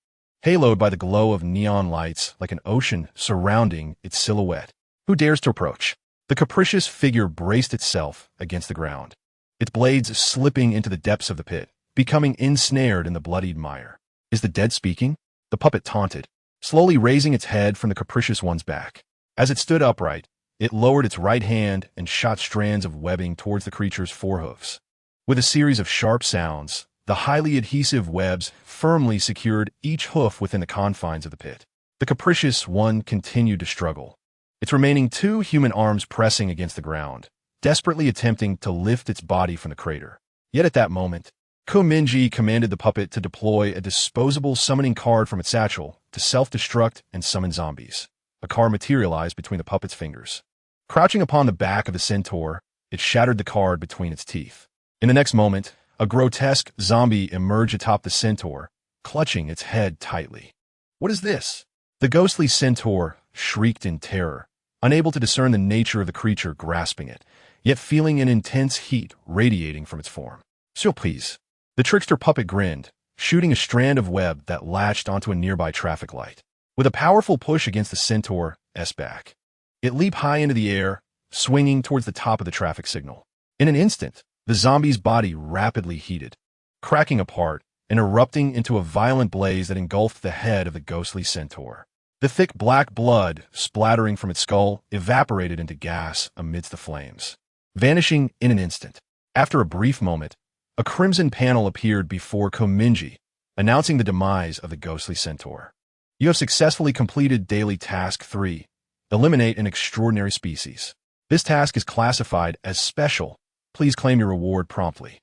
haloed by the glow of neon lights like an ocean surrounding its silhouette. Who dares to approach? The capricious figure braced itself against the ground, its blades slipping into the depths of the pit, becoming ensnared in the bloodied mire. Is the dead speaking? The puppet taunted, slowly raising its head from the capricious one's back. As it stood upright, it lowered its right hand and shot strands of webbing towards the creature's forehoofs. With a series of sharp sounds, the highly adhesive webs firmly secured each hoof within the confines of the pit. The capricious one continued to struggle, its remaining 2 human arms pressing against the ground, desperately attempting to lift its body from the crater. Yet at that moment, Mingye commanded the puppet to deploy a disposable summoning card from its satchel to self-destruct and summon zombies. A card materialized between the puppet's fingers. Crouching upon the back of the centaur, it shattered the card between its teeth. In the next moment, a grotesque zombie emerged atop the centaur, clutching its head tightly. What is this? The ghostly centaur shrieked in terror, unable to discern the nature of the creature grasping it, yet feeling an intense heat radiating from its form. Surprise. The trickster puppet grinned, shooting a strand of web that latched onto a nearby traffic light. With a powerful push against the centaur's back, it leaped high into the air, swinging towards the top of the traffic signal. In an instant, the zombie's body rapidly heated, cracking apart and erupting into a violent blaze that engulfed the head of the ghostly centaur. The thick black blood, splattering from its skull, evaporated into gas amidst the flames, vanishing in an instant. After a brief moment, a crimson panel appeared before Mingye, announcing the demise of the ghostly centaur. You have successfully completed Daily Task 3, Eliminate an Extraordinary Species. This task is classified as special. Please claim your reward promptly.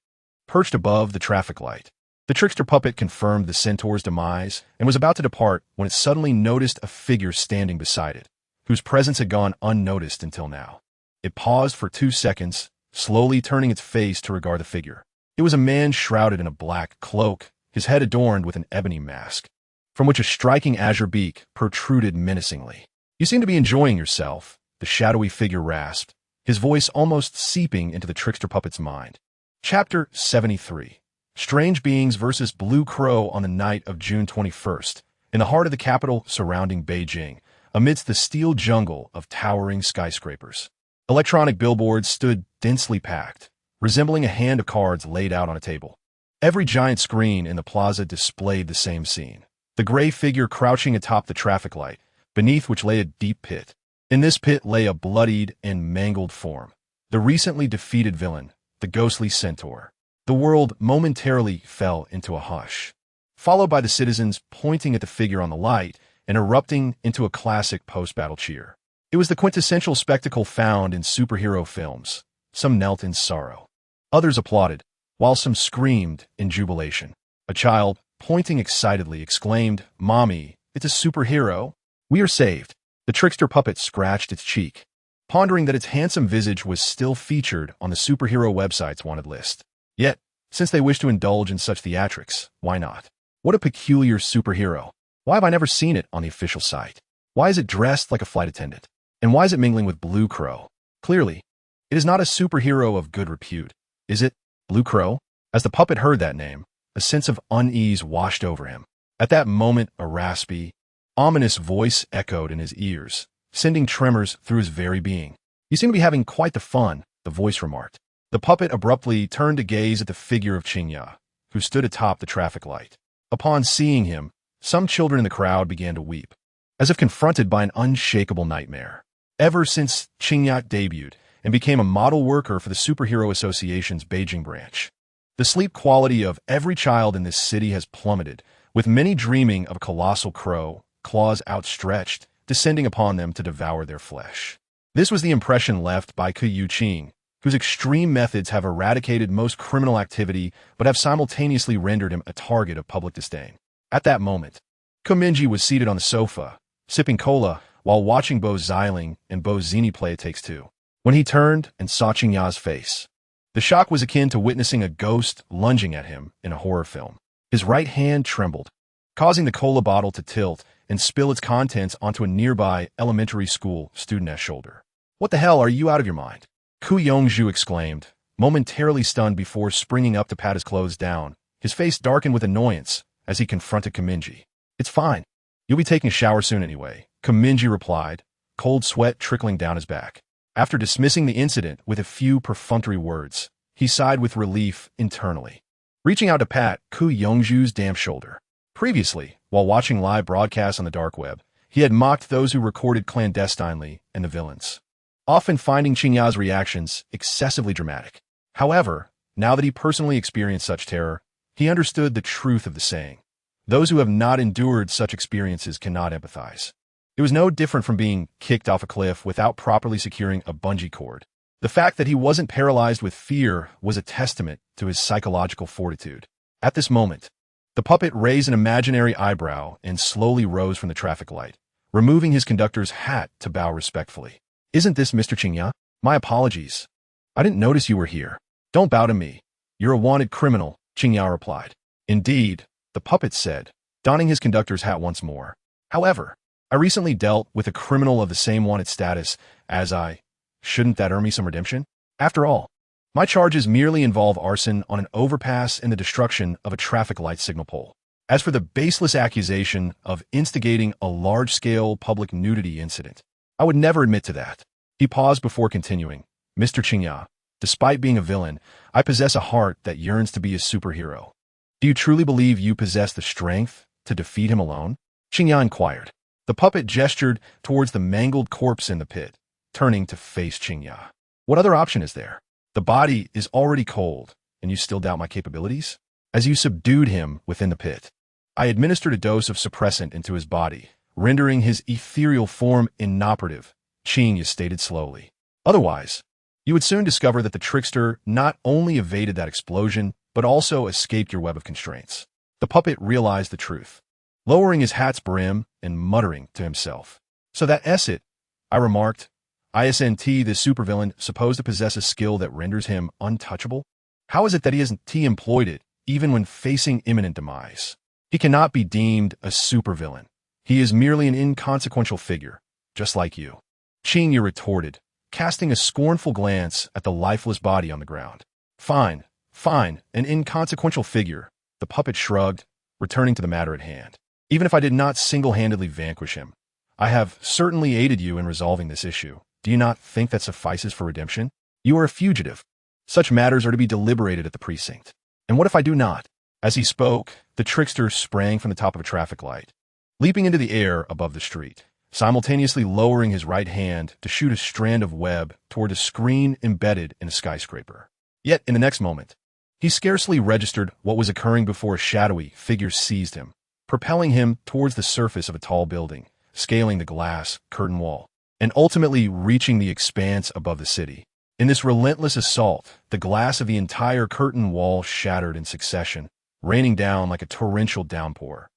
Perched above the traffic light, the trickster puppet confirmed the centaur's demise and was about to depart when it suddenly noticed a figure standing beside it, whose presence had gone unnoticed until now. It paused for 2 seconds, slowly turning its face to regard the figure. It was a man shrouded in a black cloak, his head adorned with an ebony mask, from which a striking azure beak protruded menacingly. You seem to be enjoying yourself, the shadowy figure rasped, his voice almost seeping into the trickster puppet's mind. Chapter 73. Strange Beings vs. Blue Crow. On the night of June 21st, in the heart of the capital surrounding Beijing, amidst the steel jungle of towering skyscrapers, electronic billboards stood densely packed, resembling a hand of cards laid out on a table. Every giant screen in the plaza displayed the same scene. The gray figure crouching atop the traffic light, beneath which lay a deep pit. In this pit lay a bloodied and mangled form, the recently defeated villain, the ghostly centaur. The world momentarily fell into a hush, followed by the citizens pointing at the figure on the light and erupting into a classic post-battle cheer. It was the quintessential spectacle found in superhero films. Some knelt in sorrow. Others applauded, while some screamed in jubilation. A child, pointing excitedly, exclaimed, "Mommy, it's a superhero. We are saved." The trickster puppet scratched its cheek, pondering that its handsome visage was still featured on the superhero website's wanted list. Yet, since they wish to indulge in such theatrics, why not? What a peculiar superhero. Why have I never seen it on the official site? Why is it dressed like a flight attendant? And why is it mingling with Blue Crow? Clearly, it is not a superhero of good repute, is it? Blue Crow? As the puppet heard that name, a sense of unease washed over him. At that moment, a raspy, ominous voice echoed in his ears, sending tremors through his very being. "You seem to be having quite the fun," the voice remarked. The puppet abruptly turned to gaze at the figure of Mingye, who stood atop the traffic light. Upon seeing him, some children in the crowd began to weep, as if confronted by an unshakable nightmare. Ever since Mingye debuted and became a model worker for the Superhero Association's Beijing branch, the sleep quality of every child in this city has plummeted, with many dreaming of a colossal crow, claws outstretched, descending upon them to devour their flesh. This was the impression left by Yuqing, whose extreme methods have eradicated most criminal activity but have simultaneously rendered him a target of public disdain. At that moment, Mingye was seated on the sofa, sipping cola while watching Bo Xiling and Bo Zini play It Takes Two. When he turned and saw Mingye's face, the shock was akin to witnessing a ghost lunging at him in a horror film. His right hand trembled, causing the cola bottle to tilt and spill its contents onto a nearby elementary school student's shoulder. "What the hell, are you out of your mind?" Ku Yongzhu exclaimed, momentarily stunned before springing up to pat his clothes down. His face darkened with annoyance as he confronted Mingye. "It's fine. You'll be taking a shower soon anyway," Mingye replied, cold sweat trickling down his back. After dismissing the incident with a few perfunctory words, he sighed with relief internally, reaching out to pat Ku Yongzhu's damp shoulder. Previously, while watching live broadcasts on the dark web, he had mocked those who recorded clandestinely and the villains, often finding Mingye's reactions excessively dramatic. However, now that he personally experienced such terror, he understood the truth of the saying, "Those who have not endured such experiences cannot empathize." It was no different from being kicked off a cliff without properly securing a bungee cord. The fact that he wasn't paralyzed with fear was a testament to his psychological fortitude. At this moment, the puppet raised an imaginary eyebrow and slowly rose from the traffic light, removing his conductor's hat to bow respectfully. "Isn't this Mr. Mingye? My apologies. I didn't notice you were here." "Don't bow to me. You're a wanted criminal," Mingye replied. "Indeed," the puppet said, donning his conductor's hat once more. "However, I recently dealt with a criminal of the same wanted status as I. Shouldn't that earn me some redemption?" After all, my charges merely involve arson on an overpass and the destruction of a traffic light signal pole. As for the baseless accusation of instigating a large-scale public nudity incident, I would never admit to that. He paused before continuing. Mr. Mingye, despite being a villain, I possess a heart that yearns to be a superhero. Do you truly believe you possess the strength to defeat him alone? Mingye inquired. The puppet gestured towards the mangled corpse in the pit, turning to face Mingye. What other option is there? The body is already cold, and you still doubt my capabilities? As you subdued him within the pit, I administered a dose of suppressant into his body, rendering his ethereal form inoperative, Mingye stated slowly. Otherwise, you would soon discover that the trickster not only evaded that explosion, but also escaped your web of constraints. The puppet realized the truth, lowering his hat's brim and muttering to himself. So that's it, I remarked. Isn't this supervillain supposed to possess a skill that renders him untouchable? How is it that he hasn't employed it, even when facing imminent demise? He cannot be deemed a supervillain. He is merely an inconsequential figure, just like you. Mingye retorted, casting a scornful glance at the lifeless body on the ground. Fine, an inconsequential figure, the puppet shrugged, returning to the matter at hand. Even if I did not single-handedly vanquish him, I have certainly aided you in resolving this issue. Do you not think that suffices for redemption? You are a fugitive. Such matters are to be deliberated at the precinct. And what if I do not? As he spoke, the trickster sprang from the top of a traffic light, leaping into the air above the street, simultaneously lowering his right hand to shoot a strand of web toward a screen embedded in a skyscraper. Yet, in the next moment, he scarcely registered what was occurring before a shadowy figure seized him, propelling him towards the surface of a tall building, scaling the glass curtain wall, and ultimately reaching the expanse above the city. In this relentless assault, the glass of the entire curtain wall shattered in succession, raining down like a torrential downpour,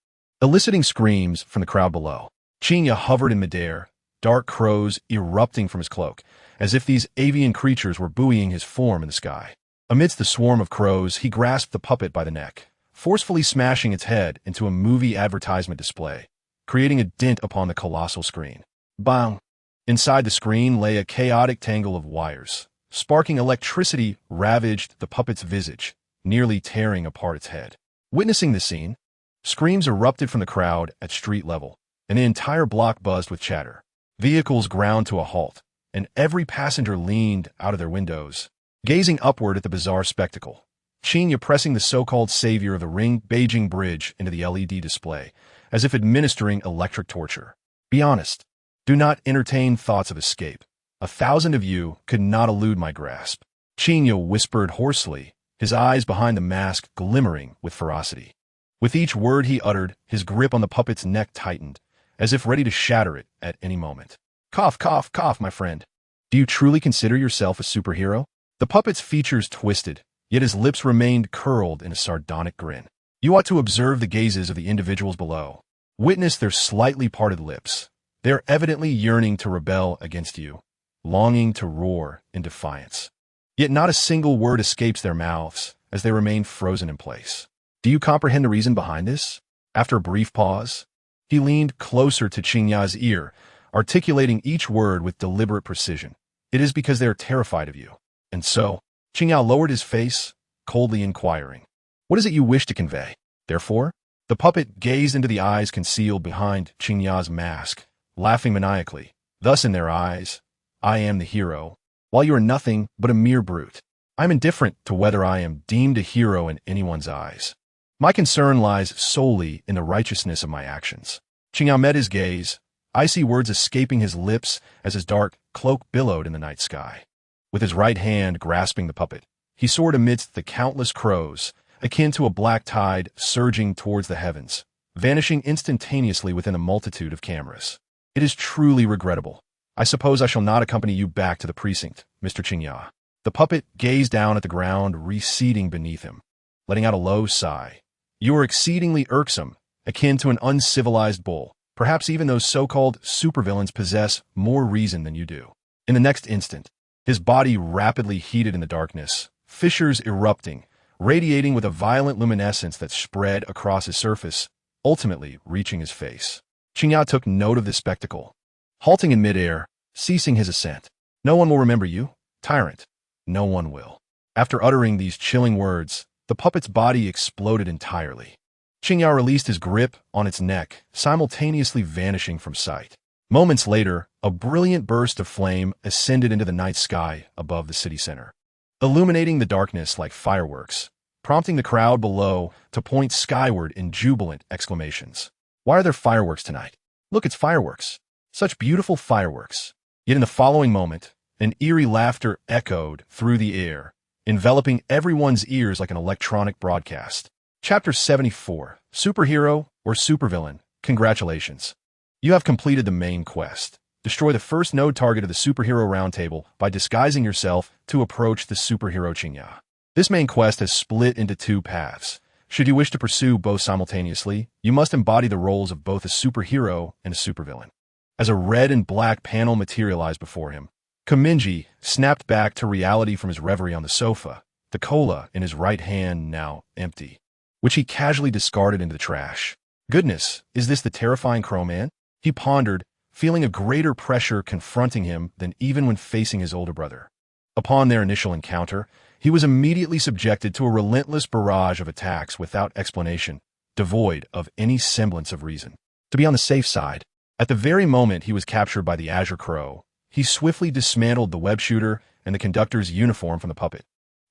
eliciting screams from the crowd below. Mingye hovered in midair, dark crows erupting from his cloak, as if these avian creatures were buoying his form in the sky. Amidst the swarm of crows, he grasped the puppet by the neck, forcefully smashing its head into a movie advertisement display, creating a dent upon the colossal screen. Bang! Inside the screen lay a chaotic tangle of wires. Sparking electricity ravaged the puppet's visage, nearly tearing apart its head. Witnessing the scene, screams erupted from the crowd at street level, and the entire block buzzed with chatter. Vehicles ground to a halt, and every passenger leaned out of their windows, gazing upward at the bizarre spectacle. Mingye pressing the so-called savior of the Ring Beijing Bridge into the LED display, as if administering electric torture. Be honest. Do not entertain thoughts of escape. 1,000 of you could not elude my grasp. Mingye whispered hoarsely, his eyes behind the mask glimmering with ferocity. With each word he uttered, his grip on the puppet's neck tightened, as if ready to shatter it at any moment. Cough, cough, cough, my friend. Do you truly consider yourself a superhero? The puppet's features twisted, yet his lips remained curled in a sardonic grin. You ought to observe the gazes of the individuals below. Witness their slightly parted lips. They are evidently yearning to rebel against you, longing to roar in defiance. Yet not a single word escapes their mouths as they remain frozen in place. Do you comprehend the reason behind this? After a brief pause, he leaned closer to Mingye's ear, articulating each word with deliberate precision. It is because they are terrified of you. And so, Mingye lowered his face, coldly inquiring, what is it you wish to convey? Therefore, the puppet gazed into the eyes concealed behind Mingye's mask, laughing maniacally. Thus in their eyes, I am the hero, while you are nothing but a mere brute. I am indifferent to whether I am deemed a hero in anyone's eyes. My concern lies solely in the righteousness of my actions. Mingye met his gaze, icy words escaping his lips as his dark cloak billowed in the night sky. With his right hand grasping the puppet, he soared amidst the countless crows, akin to a black tide surging towards the heavens, vanishing instantaneously within a multitude of cameras. It is truly regrettable. I suppose I shall not accompany you back to the precinct, Mr. Mingye. The puppet gazed down at the ground, receding beneath him, letting out a low sigh. You are exceedingly irksome, akin to an uncivilized bull. Perhaps even those so-called supervillains possess more reason than you do. In the next instant, his body rapidly heated in the darkness, fissures erupting, radiating with a violent luminescence that spread across his surface, ultimately reaching his face. Mingye took note of this spectacle, halting in midair, ceasing his ascent. No one will remember you, tyrant. no one will. After uttering these chilling words, the puppet's body exploded entirely. Mingye released his grip on its neck, simultaneously vanishing from sight. Moments later, a brilliant burst of flame ascended into the night sky above the city center, illuminating the darkness like fireworks, prompting the crowd below to point skyward in jubilant exclamations. Why are there fireworks tonight? Look, it's fireworks. Such beautiful fireworks. Yet in the following moment, an eerie laughter echoed through the air, enveloping everyone's ears like an electronic broadcast. Chapter 74, Superhero or Supervillain. Congratulations. You have completed the main quest. Destroy the first node target of the Superhero Roundtable by disguising yourself to approach the Superhero Mingye. This main quest has split into two paths. Should you wish to pursue both simultaneously, you must embody the roles of both a superhero and a supervillain. As a red and black panel materialized before him, Mingye snapped back to reality from his reverie on the sofa, the cola in his right hand now empty, which he casually discarded into the trash. Goodness, is this the terrifying Crow Man? He pondered, feeling a greater pressure confronting him than even when facing his older brother. Upon their initial encounter, he was immediately subjected to a relentless barrage of attacks without explanation, devoid of any semblance of reason. To be on the safe side, at the very moment he was captured by the Azure Crow, he swiftly dismantled the web shooter and the conductor's uniform from the puppet.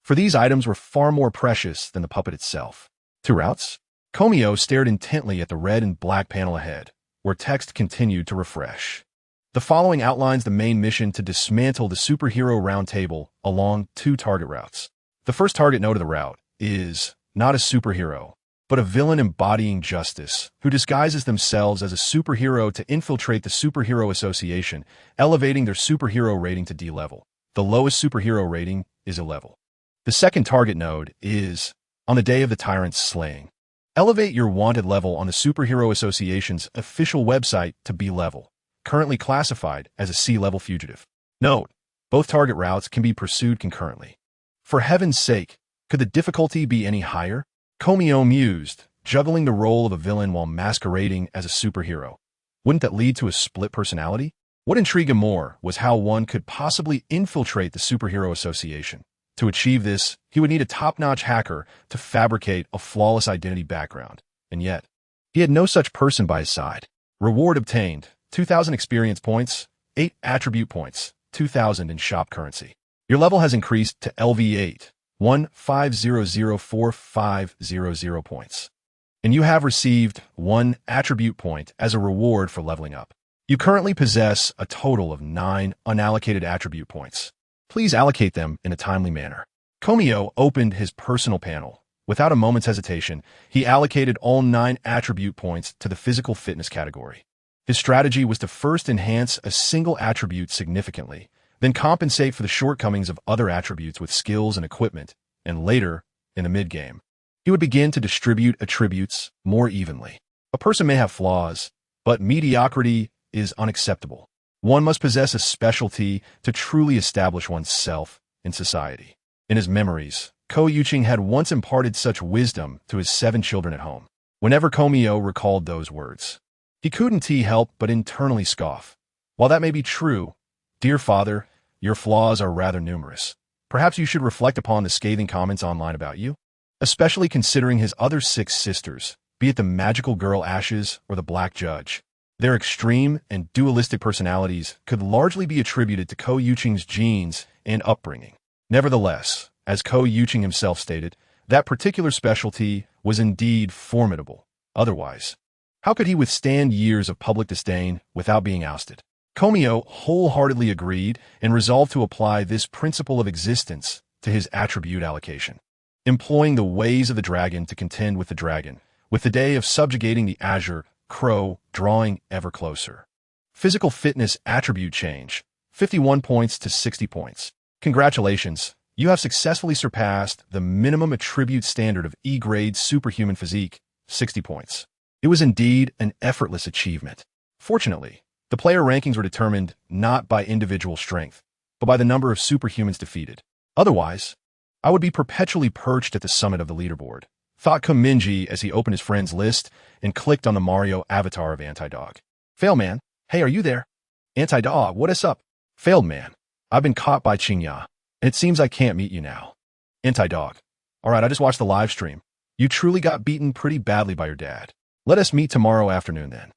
For these items were far more precious than the puppet itself. 2 routes? Mingye stared intently at the red and black panel ahead, where text continued to refresh. The following outlines the main mission to dismantle the Superhero Roundtable along 2 target routes. The first target node of the route is not a superhero, but a villain embodying justice, who disguises themselves as a superhero to infiltrate the Superhero Association, elevating their superhero rating to D level. The lowest superhero rating is A level. The second target node is on the day of the tyrant's slaying. Elevate your wanted level on the Superhero Association's official website to B level, currently classified as a C level fugitive. Note, both target routes can be pursued concurrently. For heaven's sake, could the difficulty be any higher? Mingye mused, juggling the role of a villain while masquerading as a superhero. Wouldn't that lead to a split personality? What intrigued him more was how one could possibly infiltrate the Superhero Association. To achieve this, he would need a top-notch hacker to fabricate a flawless identity background. And yet, he had no such person by his side. Reward obtained, 2,000 experience points, 8 attribute points, 2,000 in shop currency. Your level has increased to LV8, 15004,500 points. And you have received 1 attribute point as a reward for leveling up. You currently possess a total of 9 unallocated attribute points. Please allocate them in a timely manner. Mingye opened his personal panel. Without a moment's hesitation, he allocated all 9 attribute points to the physical fitness category. His strategy was to first enhance a single attribute significantly, then compensate for the shortcomings of other attributes with skills and equipment, and later, in the mid-game, he would begin to distribute attributes more evenly. A person may have flaws, but mediocrity is unacceptable. One must possess a specialty to truly establish oneself in society. In his memories, Mingye had once imparted such wisdom to his 7 children at home. Whenever Mingye recalled those words, he couldn't help but internally scoff. While that may be true, dear father, your flaws are rather numerous. Perhaps you should reflect upon the scathing comments online about you, especially considering his other 6 sisters, be it the magical girl Ashes or the Black Judge. Their extreme and dualistic personalities could largely be attributed to Mingye's genes and upbringing. Nevertheless, as Mingye himself stated, that particular specialty was indeed formidable. Otherwise, how could he withstand years of public disdain without being ousted? Mingye wholeheartedly agreed and resolved to apply this principle of existence to his attribute allocation, employing the ways of the dragon to contend with the dragon, with the day of subjugating the Azure Crow drawing ever closer. Physical fitness attribute change, 51 points to 60 points. Congratulations, you have successfully surpassed the minimum attribute standard of E-grade superhuman physique, 60 points. It was indeed an effortless achievement. Fortunately, the player rankings were determined not by individual strength, but by the number of superhumans defeated. Otherwise, I would be perpetually perched at the summit of the leaderboard, thought Mingye as he opened his friends list and clicked on the Mario avatar of Anti-Dog. Failed Man, hey, are you there? Anti-Dog, what is up? Failed Man, I've been caught by Mingye. and it seems I can't meet you now. Anti-dog. Alright, I just watched the live stream. You truly got beaten pretty badly by your dad. Let us meet tomorrow afternoon then.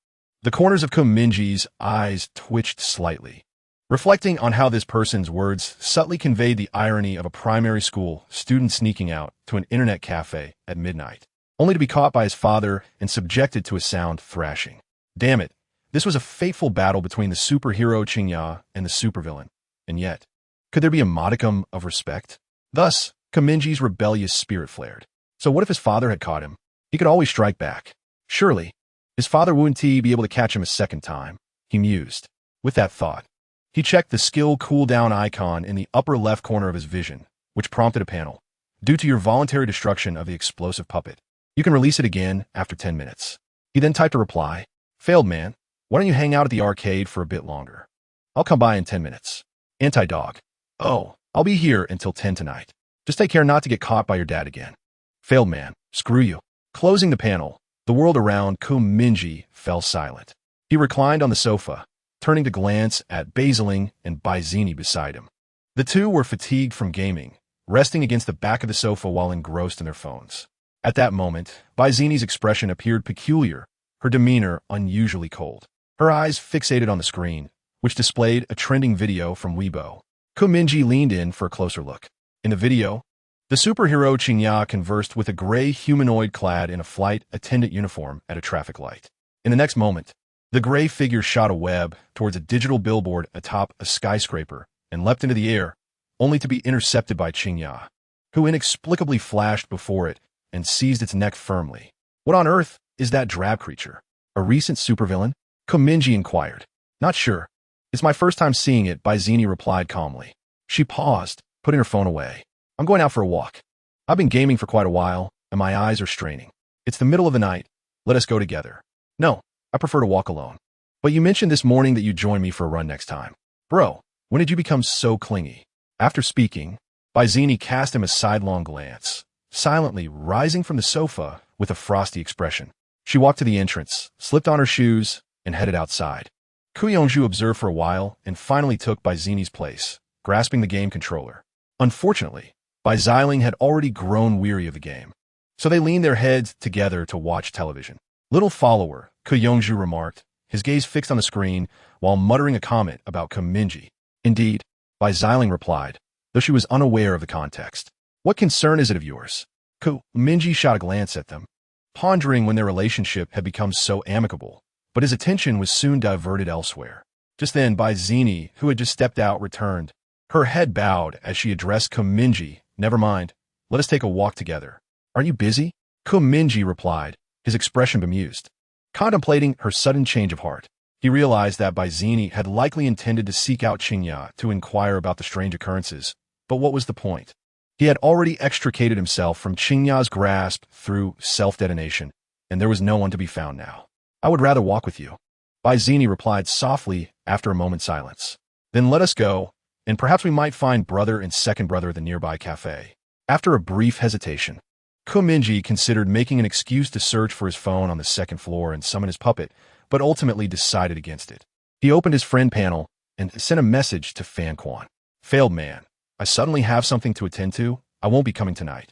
The corners of Mingye's eyes twitched slightly, reflecting on how this person's words subtly conveyed the irony of a primary school student sneaking out to an internet cafe at midnight, only to be caught by his father and subjected to a sound thrashing. Damn it, this was a fateful battle between the superhero Mingye and the supervillain, and yet, could there be a modicum of respect? Thus, Mingye's rebellious spirit flared. So what if his father had caught him? He could always strike back. Surely, his father wouldn't be able to catch him a second time, he mused. With that thought, he checked the skill cooldown icon in the upper left corner of his vision, which prompted a panel. Due to your voluntary destruction of the explosive puppet, you can release it again after 10 minutes. He then typed a reply. Failed, man. Why don't you hang out at the arcade for a bit longer? I'll come by in 10 minutes. Anti-dog. Oh, I'll be here until 10 tonight. Just take care not to get caught by your dad again. Failed, man. Screw you. Closing the panel, the world around Mingye fell silent. He reclined on the sofa, turning to glance at Basiling and Byzini beside him. The two were fatigued from gaming, resting against the back of the sofa while engrossed in their phones. At that moment, Byzini's expression appeared peculiar, her demeanor unusually cold. Her eyes fixated on the screen, which displayed a trending video from Weibo. Mingye leaned in for a closer look. In the video, the superhero Mingye conversed with a gray humanoid clad in a flight attendant uniform at a traffic light. In the next moment, the gray figure shot a web towards a digital billboard atop a skyscraper and leapt into the air, only to be intercepted by Mingye, who inexplicably flashed before it and seized its neck firmly. What on earth is that drab creature? A recent supervillain? Mingye inquired. Not sure. It's my first time seeing it, Byzini replied calmly. She paused, putting her phone away. I'm going out for a walk. I've been gaming for quite a while, and my eyes are straining. It's the middle of the night. Let us go together. No, I prefer to walk alone. But you mentioned this morning that you'd join me for a run next time. Bro, when did you become so clingy? After speaking, Byzini cast him a sidelong glance, silently rising from the sofa with a frosty expression. She walked to the entrance, slipped on her shoes, and headed outside. Kuyongju observed for a while and finally took Byzini's place, grasping the game controller. Unfortunately, Byziling had already grown weary of the game, so they leaned their heads together to watch television. Little follower, Kuyongju remarked, his gaze fixed on the screen while muttering a comment about Mingye. Indeed, Byziling replied, though she was unaware of the context. What concern is it of yours? Mingye shot a glance at them, pondering when their relationship had become so amicable, but his attention was soon diverted elsewhere. Just then, Byzini, who had just stepped out, returned. Her head bowed as she addressed Mingye. Never mind. Let us take a walk together. Are you busy? Mingye replied, his expression bemused. Contemplating her sudden change of heart, he realized that Byzini had likely intended to seek out Mingye to inquire about the strange occurrences. But what was the point? He had already extricated himself from Mingye's grasp through self-detonation, and there was no one to be found now. I would rather walk with you. Byzini replied softly after a moment's silence. Then let us go, and perhaps we might find brother and second brother at the nearby cafe. After a brief hesitation, Mingye considered making an excuse to search for his phone on the second floor and summon his puppet, but ultimately decided against it. He opened his friend panel and sent a message to Fan Quan. Failed, man. I suddenly have something to attend to. I won't be coming tonight.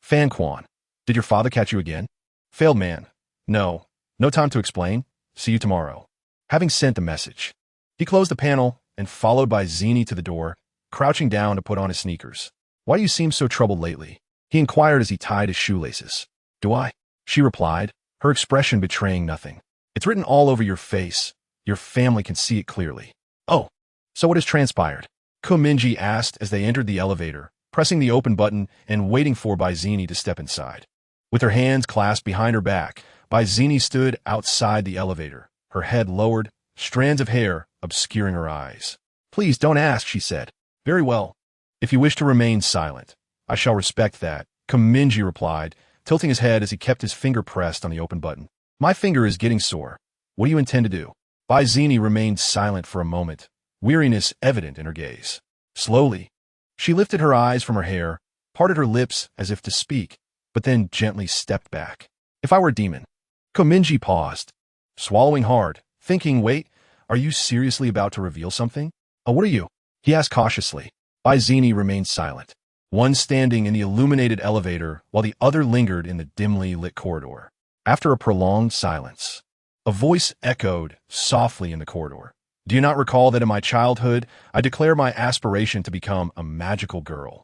Fan Quan. Did your father catch you again? Failed, man. No. No time to explain. See you tomorrow. Having sent the message, he closed the panel and followed Byzini to the door, crouching down to put on his sneakers. Why do you seem so troubled lately? He inquired as he tied his shoelaces. Do I? She replied, her expression betraying nothing. It's written all over your face. Your family can see it clearly. Oh, so what has transpired? Mingye asked as they entered the elevator, pressing the open button and waiting for Byzini to step inside. With her hands clasped behind her back, Byzini stood outside the elevator, her head lowered, strands of hair obscuring her eyes. Please don't ask, she said. Very well. If you wish to remain silent, I shall respect that, Mingye replied, tilting his head as he kept his finger pressed on the open button. My finger is getting sore. What do you intend to do? Byzini remained silent for a moment, weariness evident in her gaze. Slowly, she lifted her eyes from her hair, parted her lips as if to speak, but then gently stepped back. If I were a demon. Mingye paused, swallowing hard, thinking, wait, are you seriously about to reveal something? Oh, what are you? He asked cautiously. Bizini remained silent, one standing in the illuminated elevator while the other lingered in the dimly lit corridor. After a prolonged silence, a voice echoed softly in the corridor. Do you not recall that in my childhood, I declared my aspiration to become a magical girl,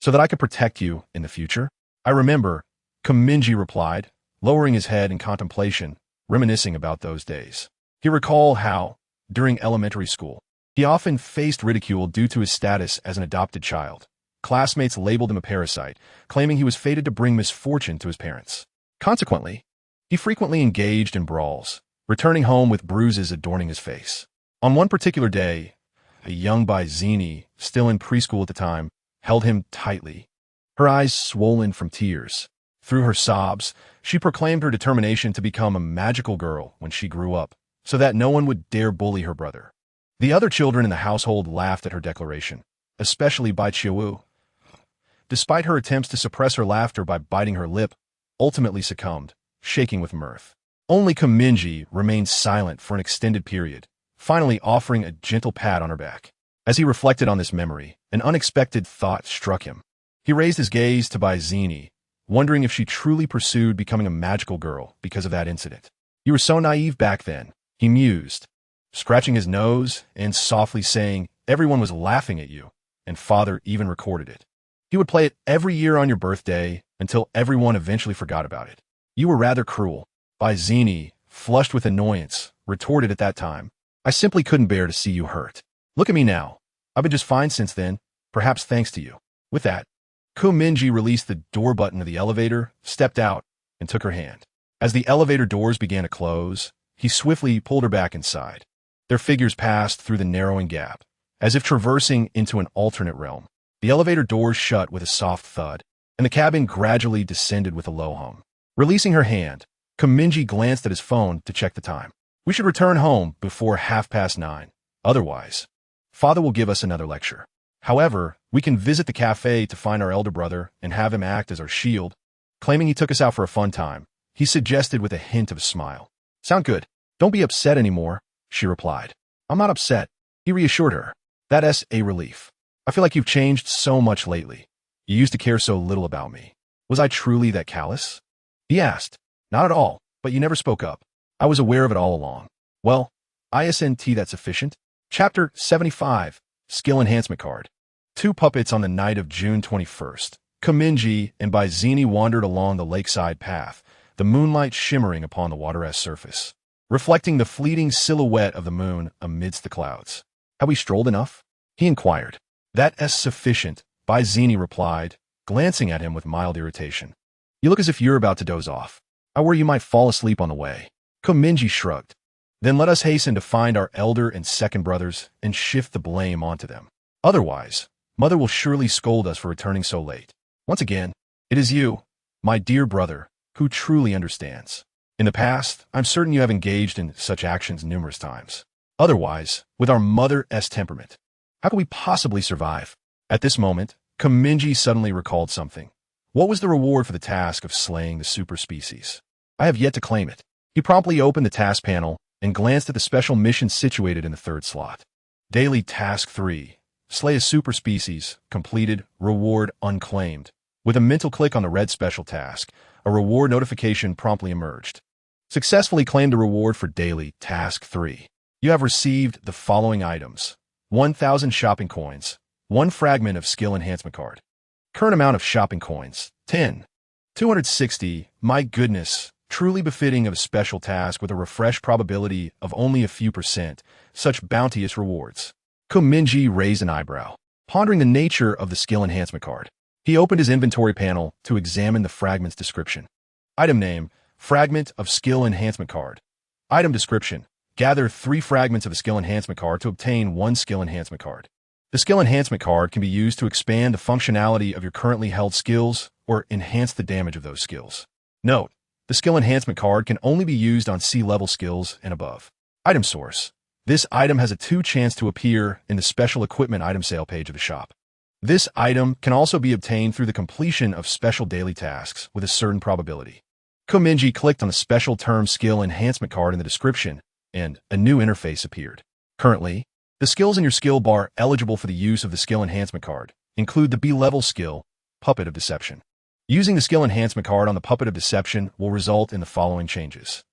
so that I could protect you in the future? I remember, Mingye replied, lowering his head in contemplation, reminiscing about those days. He recalled how, during elementary school, he often faced ridicule due to his status as an adopted child. Classmates labeled him a parasite, claiming he was fated to bring misfortune to his parents. Consequently, he frequently engaged in brawls, returning home with bruises adorning his face. On one particular day, a young Bizini, still in preschool at the time, held him tightly, her eyes swollen from tears. Through her sobs, she proclaimed her determination to become a magical girl when she grew up, so that no one would dare bully her brother. The other children in the household laughed at her declaration, especially Bai Chiawu. Despite her attempts to suppress her laughter by biting her lip, ultimately succumbed, shaking with mirth. Only Mingye remained silent for an extended period, finally offering a gentle pat on her back. As he reflected on this memory, an unexpected thought struck him. He raised his gaze to Bizini, wondering if she truly pursued becoming a magical girl because of that incident. You were so naive back then, he mused, scratching his nose and softly saying everyone was laughing at you, and father even recorded it. He would play it every year on your birthday until everyone eventually forgot about it. You were rather cruel. Bizini, flushed with annoyance, retorted at that time. I simply couldn't bear to see you hurt. Look at me now. I've been just fine since then, perhaps thanks to you. With that, Mingye released the door button of the elevator, stepped out, and took her hand. As the elevator doors began to close, he swiftly pulled her back inside. Their figures passed through the narrowing gap, as if traversing into an alternate realm. The elevator doors shut with a soft thud, and the cabin gradually descended with a low hum. Releasing her hand, Mingye glanced at his phone to check the time. We should return home before 9:30. Otherwise, father will give us another lecture. However, we can visit the cafe to find our elder brother and have him act as our shield. Claiming he took us out for a fun time, he suggested with a hint of a smile. Sound good. Don't be upset anymore, she replied. I'm not upset, he reassured her. That's a relief. I feel like you've changed so much lately. You used to care so little about me. Was I truly that callous? He asked. Not at all, but you never spoke up. I was aware of it all along. Well, isn't that sufficient? Chapter 75, Skill Enhancement Card. Two puppets on the night of June 21st. Mingye and Bizini wandered along the lakeside path, the moonlight shimmering upon the water's surface, reflecting the fleeting silhouette of the moon amidst the clouds. Have we strolled enough? He inquired. That's sufficient, Bizini replied, glancing at him with mild irritation. You look as if you're about to doze off. I worry you might fall asleep on the way. Mingye shrugged. Then let us hasten to find our elder and second brothers and shift the blame onto them. Otherwise, mother will surely scold us for returning so late. Once again, it is you, my dear brother, who truly understands. In the past, I'm certain you have engaged in such actions numerous times. Otherwise, with our mother's temperament, how could we possibly survive? At this moment, Mingye suddenly recalled something. What was the reward for the task of slaying the super species? I have yet to claim it. He promptly opened the task panel and glanced at the special mission situated in the third slot. Daily Task 3. Slay a super species. Completed. Reward unclaimed. With a mental click on the red special task, a reward notification promptly emerged. Successfully claimed the reward for Daily Task 3. You have received the following items. 1,000 shopping coins. 1 fragment of skill enhancement card. Current amount of shopping coins, 10. 260, my goodness, truly befitting of a special task with a refresh probability of only a few %, such bounteous rewards. Mingye raised an eyebrow, pondering the nature of the skill enhancement card. He opened his inventory panel to examine the fragment's description. Item name, fragment of skill enhancement card. Item description, gather 3 fragments of a skill enhancement card to obtain 1 skill enhancement card. The skill enhancement card can be used to expand the functionality of your currently held skills or enhance the damage of those skills. Note, the skill enhancement card can only be used on C-level skills and above. Item source. This item has a 2 chance to appear in the special equipment item sale page of the shop. This item can also be obtained through the completion of special daily tasks with a certain probability. Mingye clicked on the special term skill enhancement card in the description, and a new interface appeared. Currently, The skills in your skill bar eligible for the use of the skill enhancement card include the B-level skill, Puppet of Deception. Using the skill enhancement card on the Puppet of Deception will result in the following changes.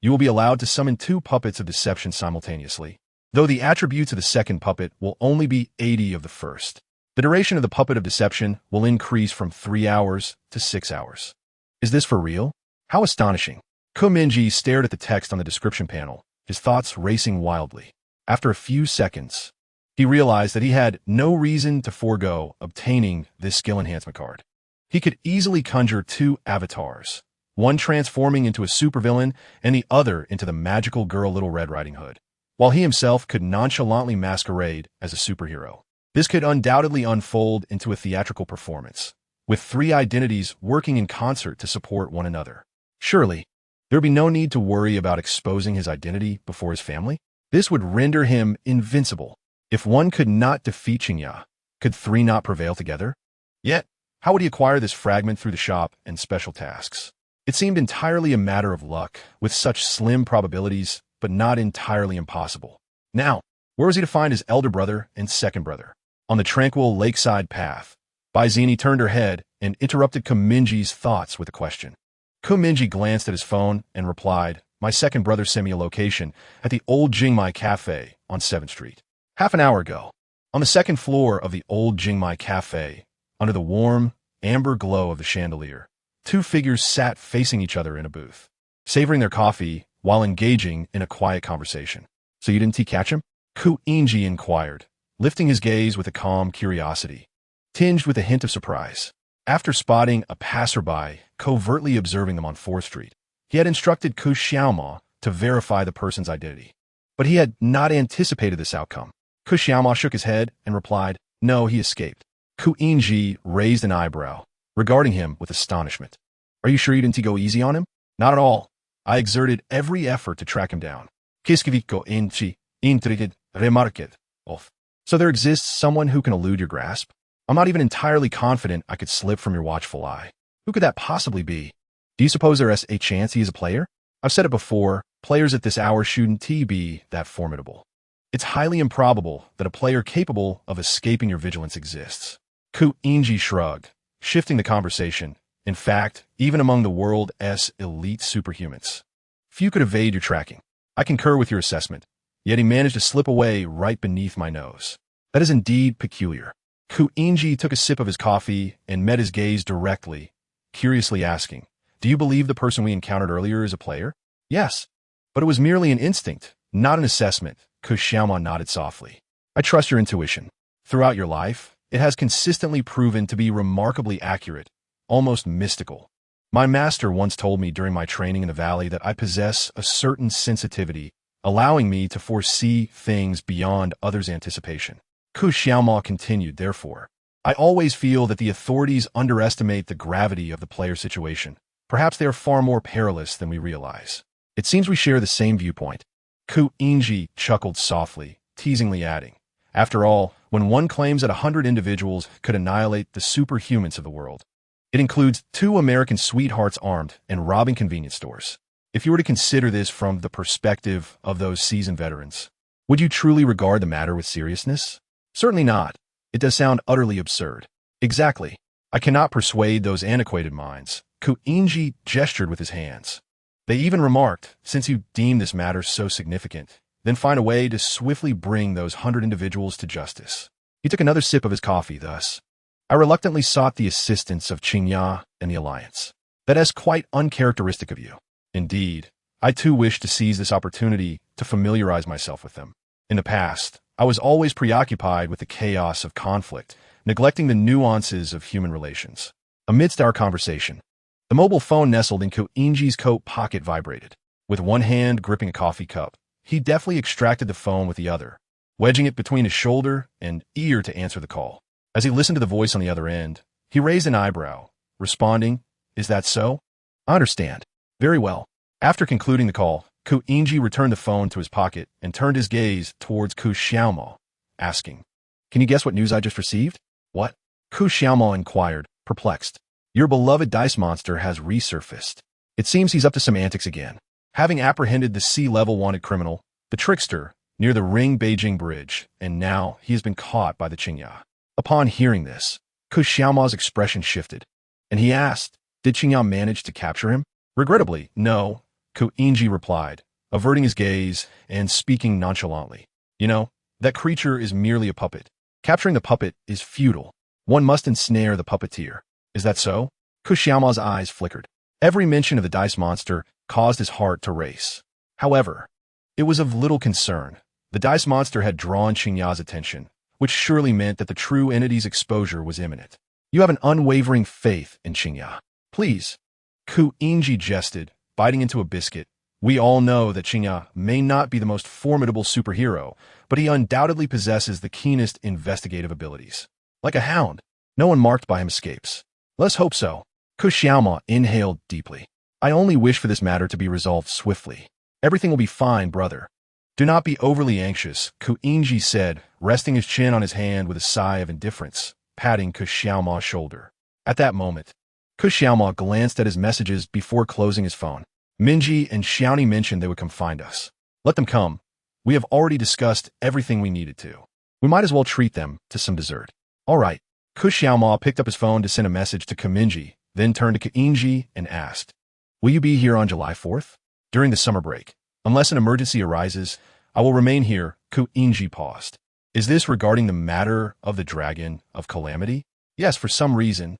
You will be allowed to summon 2 puppets of deception simultaneously, though the attributes of the second puppet will only be 80 of the first. The duration of the Puppet of Deception will increase from 3 hours to 6 hours. Is this for real? How astonishing. Mingye stared at the text on the description panel, his thoughts racing wildly. After a few seconds, he realized that he had no reason to forego obtaining this skill enhancement card. He could easily conjure 2 avatars, one transforming into a supervillain and the other into the magical girl Little Red Riding Hood, while he himself could nonchalantly masquerade as a superhero. This could undoubtedly unfold into a theatrical performance, with 3 identities working in concert to support one another. Surely, there would be no need to worry about exposing his identity before his family? This would render him invincible. If one could not defeat Mingye, could 3 not prevail together? Yet, how would he acquire this fragment through the shop and special tasks? It seemed entirely a matter of luck, with such slim probabilities, but not entirely impossible. Now, where was he to find his elder brother and second brother? On the tranquil lakeside path, Baizini turned her head and interrupted Mingye's thoughts with a question. Mingye glanced at his phone and replied, "My second brother sent me a location at the old Jingmai Cafe on 7th Street. Half an hour ago." On the second floor of the old Jingmai Cafe, under the warm, amber glow of the chandelier, 2 figures sat facing each other in a booth, savoring their coffee while engaging in a quiet conversation. "So you didn't catch him?" Mingye inquired, lifting his gaze with a calm curiosity, tinged with a hint of surprise. After spotting a passerby covertly observing them on 4th Street, he had instructed Xiaoma to verify the person's identity. But he had not anticipated this outcome. Xiaoma shook his head and replied, "No, he escaped." Mingye raised an eyebrow, regarding him with astonishment. "Are you sure you didn't go easy on him?" "Not at all. I exerted every effort to track him down." Kiskiviko inchi intrigued remarked off. "So there exists someone who can elude your grasp? I'm not even entirely confident I could slip from your watchful eye. Who could that possibly be? Do you suppose there is a chance he is a player? I've said it before, players at this hour shouldn't be that formidable. It's highly improbable that a player capable of escaping your vigilance exists." Mingye shrugged, shifting the conversation. "In fact, even among the world's elite superhumans, few could evade your tracking. I concur with your assessment, yet he managed to slip away right beneath my nose. That is indeed peculiar." Mingye took a sip of his coffee and met his gaze directly, curiously asking, "Do you believe the person we encountered earlier is a player?" "Yes, but it was merely an instinct, not an assessment." Xiaoma nodded softly. "I trust your intuition. Throughout your life, it has consistently proven to be remarkably accurate, almost mystical. My master once told me during my training in the valley that I possess a certain sensitivity, allowing me to foresee things beyond others' anticipation." Xiaoma continued, "Therefore, I always feel that the authorities underestimate the gravity of the player situation. Perhaps they are far more perilous than we realize." "It seems we share the same viewpoint." Mingye chuckled softly, teasingly adding, "After all, when one claims that 100 individuals could annihilate the superhumans of the world, it includes 2 American sweethearts armed and robbing convenience stores. If you were to consider this from the perspective of those seasoned veterans, would you truly regard the matter with seriousness?" "Certainly not. It does sound utterly absurd." "Exactly. I cannot persuade those antiquated minds." Mingye gestured with his hands. "They even remarked, since you deem this matter so significant, then find a way to swiftly bring those 100 individuals to justice." He took another sip of his coffee, thus, "I reluctantly sought the assistance of Mingye and the Alliance. That is quite uncharacteristic of you." "Indeed, I too wish to seize this opportunity to familiarize myself with them. In the past, I was always preoccupied with the chaos of conflict, neglecting the nuances of human relations." Amidst our conversation, the mobile phone nestled in Mingye's coat pocket vibrated. With one hand gripping a coffee cup, he deftly extracted the phone with the other, wedging it between his shoulder and ear to answer the call. As he listened to the voice on the other end, he raised an eyebrow, responding, "Is that so? I understand. Very well." After concluding the call, Mingye returned the phone to his pocket and turned his gaze towards Xiaoma, asking, "Can you guess what news I just received?" "What?" Xiaoma inquired, perplexed. "Your beloved dice monster has resurfaced. It seems he's up to some antics again. Having apprehended the C-level wanted criminal, the trickster, near the Ring-Beijing Bridge, and now he has been caught by the Qingya. Upon hearing this, Ku Xiaoma's expression shifted, and he asked, did Qingya manage to capture him? Regrettably, no, Ku Yingji replied, averting his gaze and speaking nonchalantly. You know, that creature is merely a puppet. Capturing the puppet is futile. One must ensnare the puppeteer. Is that so? Ku Xiaoma's eyes flickered. Every mention of the dice monster caused his heart to race. However, it was of little concern. The dice monster had drawn Qingya's attention, which surely meant that the true entity's exposure was imminent. You have an unwavering faith in Qingya. Please. Ku Yingji jested, biting into a biscuit. We all know that Qingya may not be the most formidable superhero, but he undoubtedly possesses the keenest investigative abilities. Like a hound, no one marked by him escapes. Let's hope so. Ku Xiaoma inhaled deeply. I only wish for this matter to be resolved swiftly. Everything will be fine, brother. Do not be overly anxious, Ku Yingji said, resting his chin on his hand with a sigh of indifference, patting Ku Xiaoma's shoulder. At that moment, Ku Xiaoma glanced at his messages before closing his phone. Mingye and Xiaoni mentioned they would come find us. Let them come. We have already discussed everything we needed to. We might as well treat them to some dessert. All right. Ku Xiaoma picked up his phone to send a message to Mingye, then turned to Ku Yingji and asked, will you be here on July 4th? During the summer break. Unless an emergency arises, I will remain here. Ku Yingji paused. Is this regarding the matter of the Dragon of Calamity? Yes, for some reason.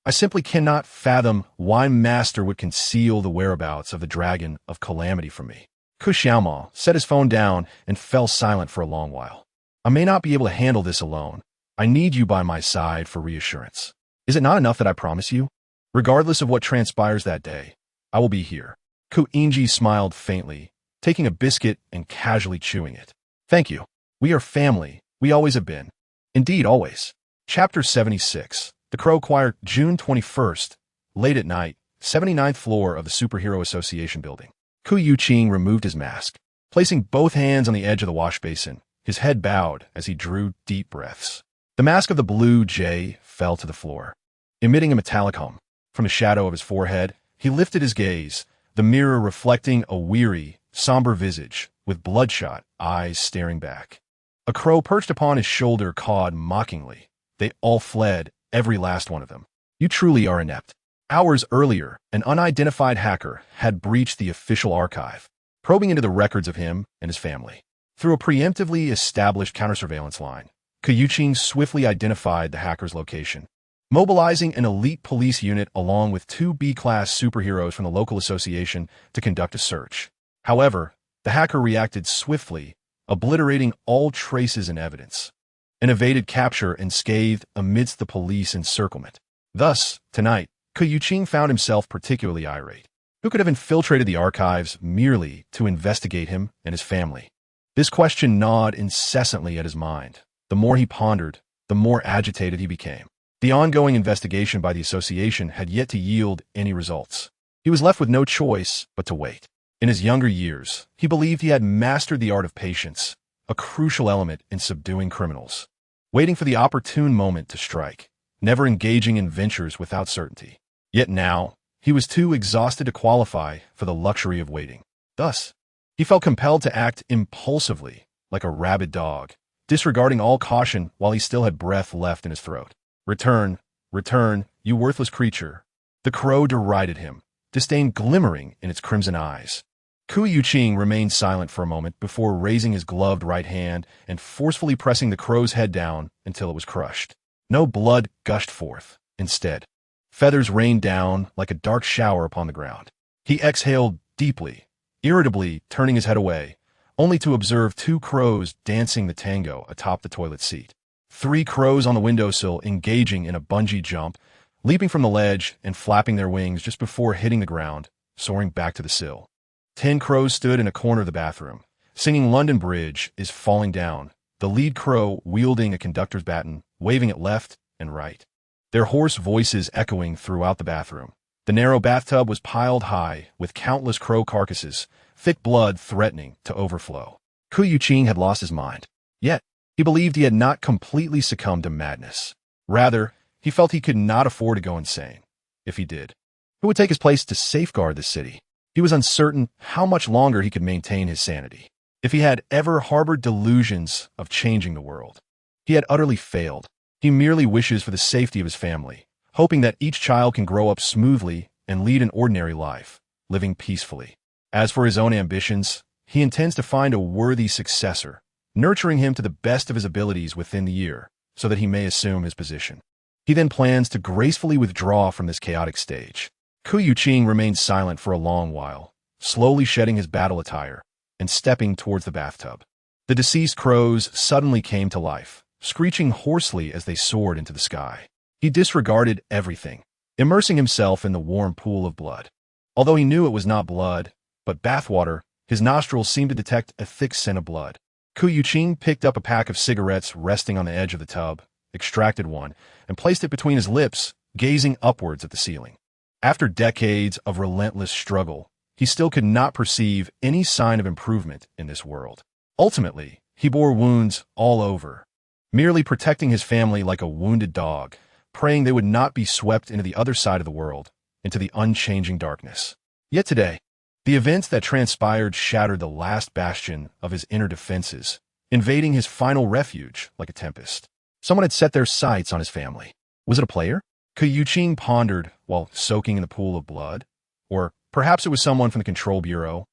I simply cannot fathom why Master would conceal the whereabouts of the Dragon of Calamity from me. Ku Xiaoma set his phone down and fell silent for a long while. I may not be able to handle this alone. I need you by my side for reassurance. Is it not enough that I promise you? Regardless of what transpires that day, I will be here. Ku Yingji smiled faintly, taking a biscuit and casually chewing it. Thank you. We are family. We always have been. Indeed, always. Chapter 76. The Crow Choir, June 21st. Late at night, 79th floor of the Superhero Association building. Ku Yuqing removed his mask, placing both hands on the edge of the wash basin, his head bowed as he drew deep breaths. The mask of the blue jay fell to the floor, emitting a metallic hum. From the shadow of his forehead, he lifted his gaze, the mirror reflecting a weary, somber visage with bloodshot eyes staring back. A crow perched upon his shoulder cawed mockingly. They all fled, every last one of them. You truly are inept. Hours earlier, an unidentified hacker had breached the official archive, probing into the records of him and his family. Through a preemptively established counter-surveillance line, Ku Yuqing swiftly identified the hacker's location. Mobilizing an elite police unit along with 2 B-class superheroes from the local association to conduct a search. However, the hacker reacted swiftly, obliterating all traces and evidence, and evaded capture unscathed amidst the police encirclement. Thus, tonight, Ku Yuqing found himself particularly irate. Who could have infiltrated the archives merely to investigate him and his family? This question gnawed incessantly at his mind. The more he pondered, the more agitated he became. The ongoing investigation by the association had yet to yield any results. He was left with no choice but to wait. In his younger years, he believed he had mastered the art of patience, a crucial element in subduing criminals. Waiting for the opportune moment to strike, never engaging in ventures without certainty. Yet now, he was too exhausted to qualify for the luxury of waiting. Thus, he felt compelled to act impulsively, like a rabid dog, disregarding all caution while he still had breath left in his throat. Return, return, you worthless creature. The crow derided him, disdain glimmering in its crimson eyes. Ku Yuqing remained silent for a moment before raising his gloved right hand and forcefully pressing the crow's head down until it was crushed. No blood gushed forth. Instead, feathers rained down like a dark shower upon the ground. He exhaled deeply, irritably turning his head away, only to observe 2 crows dancing the tango atop the toilet seat. 3 crows on the windowsill engaging in a bungee jump, leaping from the ledge and flapping their wings just before hitting the ground, soaring back to the sill. 10 crows stood in a corner of the bathroom, singing London Bridge is Falling Down, the lead crow wielding a conductor's baton, waving it left and right. Their hoarse voices echoing throughout the bathroom. The narrow bathtub was piled high with countless crow carcasses, thick blood threatening to overflow. Ku Yuqing had lost his mind. Yet, he believed he had not completely succumbed to madness. Rather, he felt he could not afford to go insane. If he did, who would take his place to safeguard the city? He was uncertain how much longer he could maintain his sanity. If he had ever harbored delusions of changing the world, he had utterly failed. He merely wishes for the safety of his family, hoping that each child can grow up smoothly and lead an ordinary life, living peacefully. As for his own ambitions, he intends to find a worthy successor, nurturing him to the best of his abilities within the year, so that he may assume his position. He then plans to gracefully withdraw from this chaotic stage. Ku Yuqing remained silent for a long while, slowly shedding his battle attire and stepping towards the bathtub. The deceased crows suddenly came to life, screeching hoarsely as they soared into the sky. He disregarded everything, immersing himself in the warm pool of blood. Although he knew it was not blood, but bathwater, his nostrils seemed to detect a thick scent of blood. Ku Yuqing picked up a pack of cigarettes resting on the edge of the tub, extracted one, and placed it between his lips, gazing upwards at the ceiling. After decades of relentless struggle, he still could not perceive any sign of improvement in this world. Ultimately, he bore wounds all over, merely protecting his family like a wounded dog, praying they would not be swept into the other side of the world, into the unchanging darkness. Yet today, the events that transpired shattered the last bastion of his inner defenses, invading his final refuge like a tempest. Someone had set their sights on his family. Was it a player? Ku Yuqing pondered while soaking in the pool of blood. Or perhaps it was someone from the Control Bureau.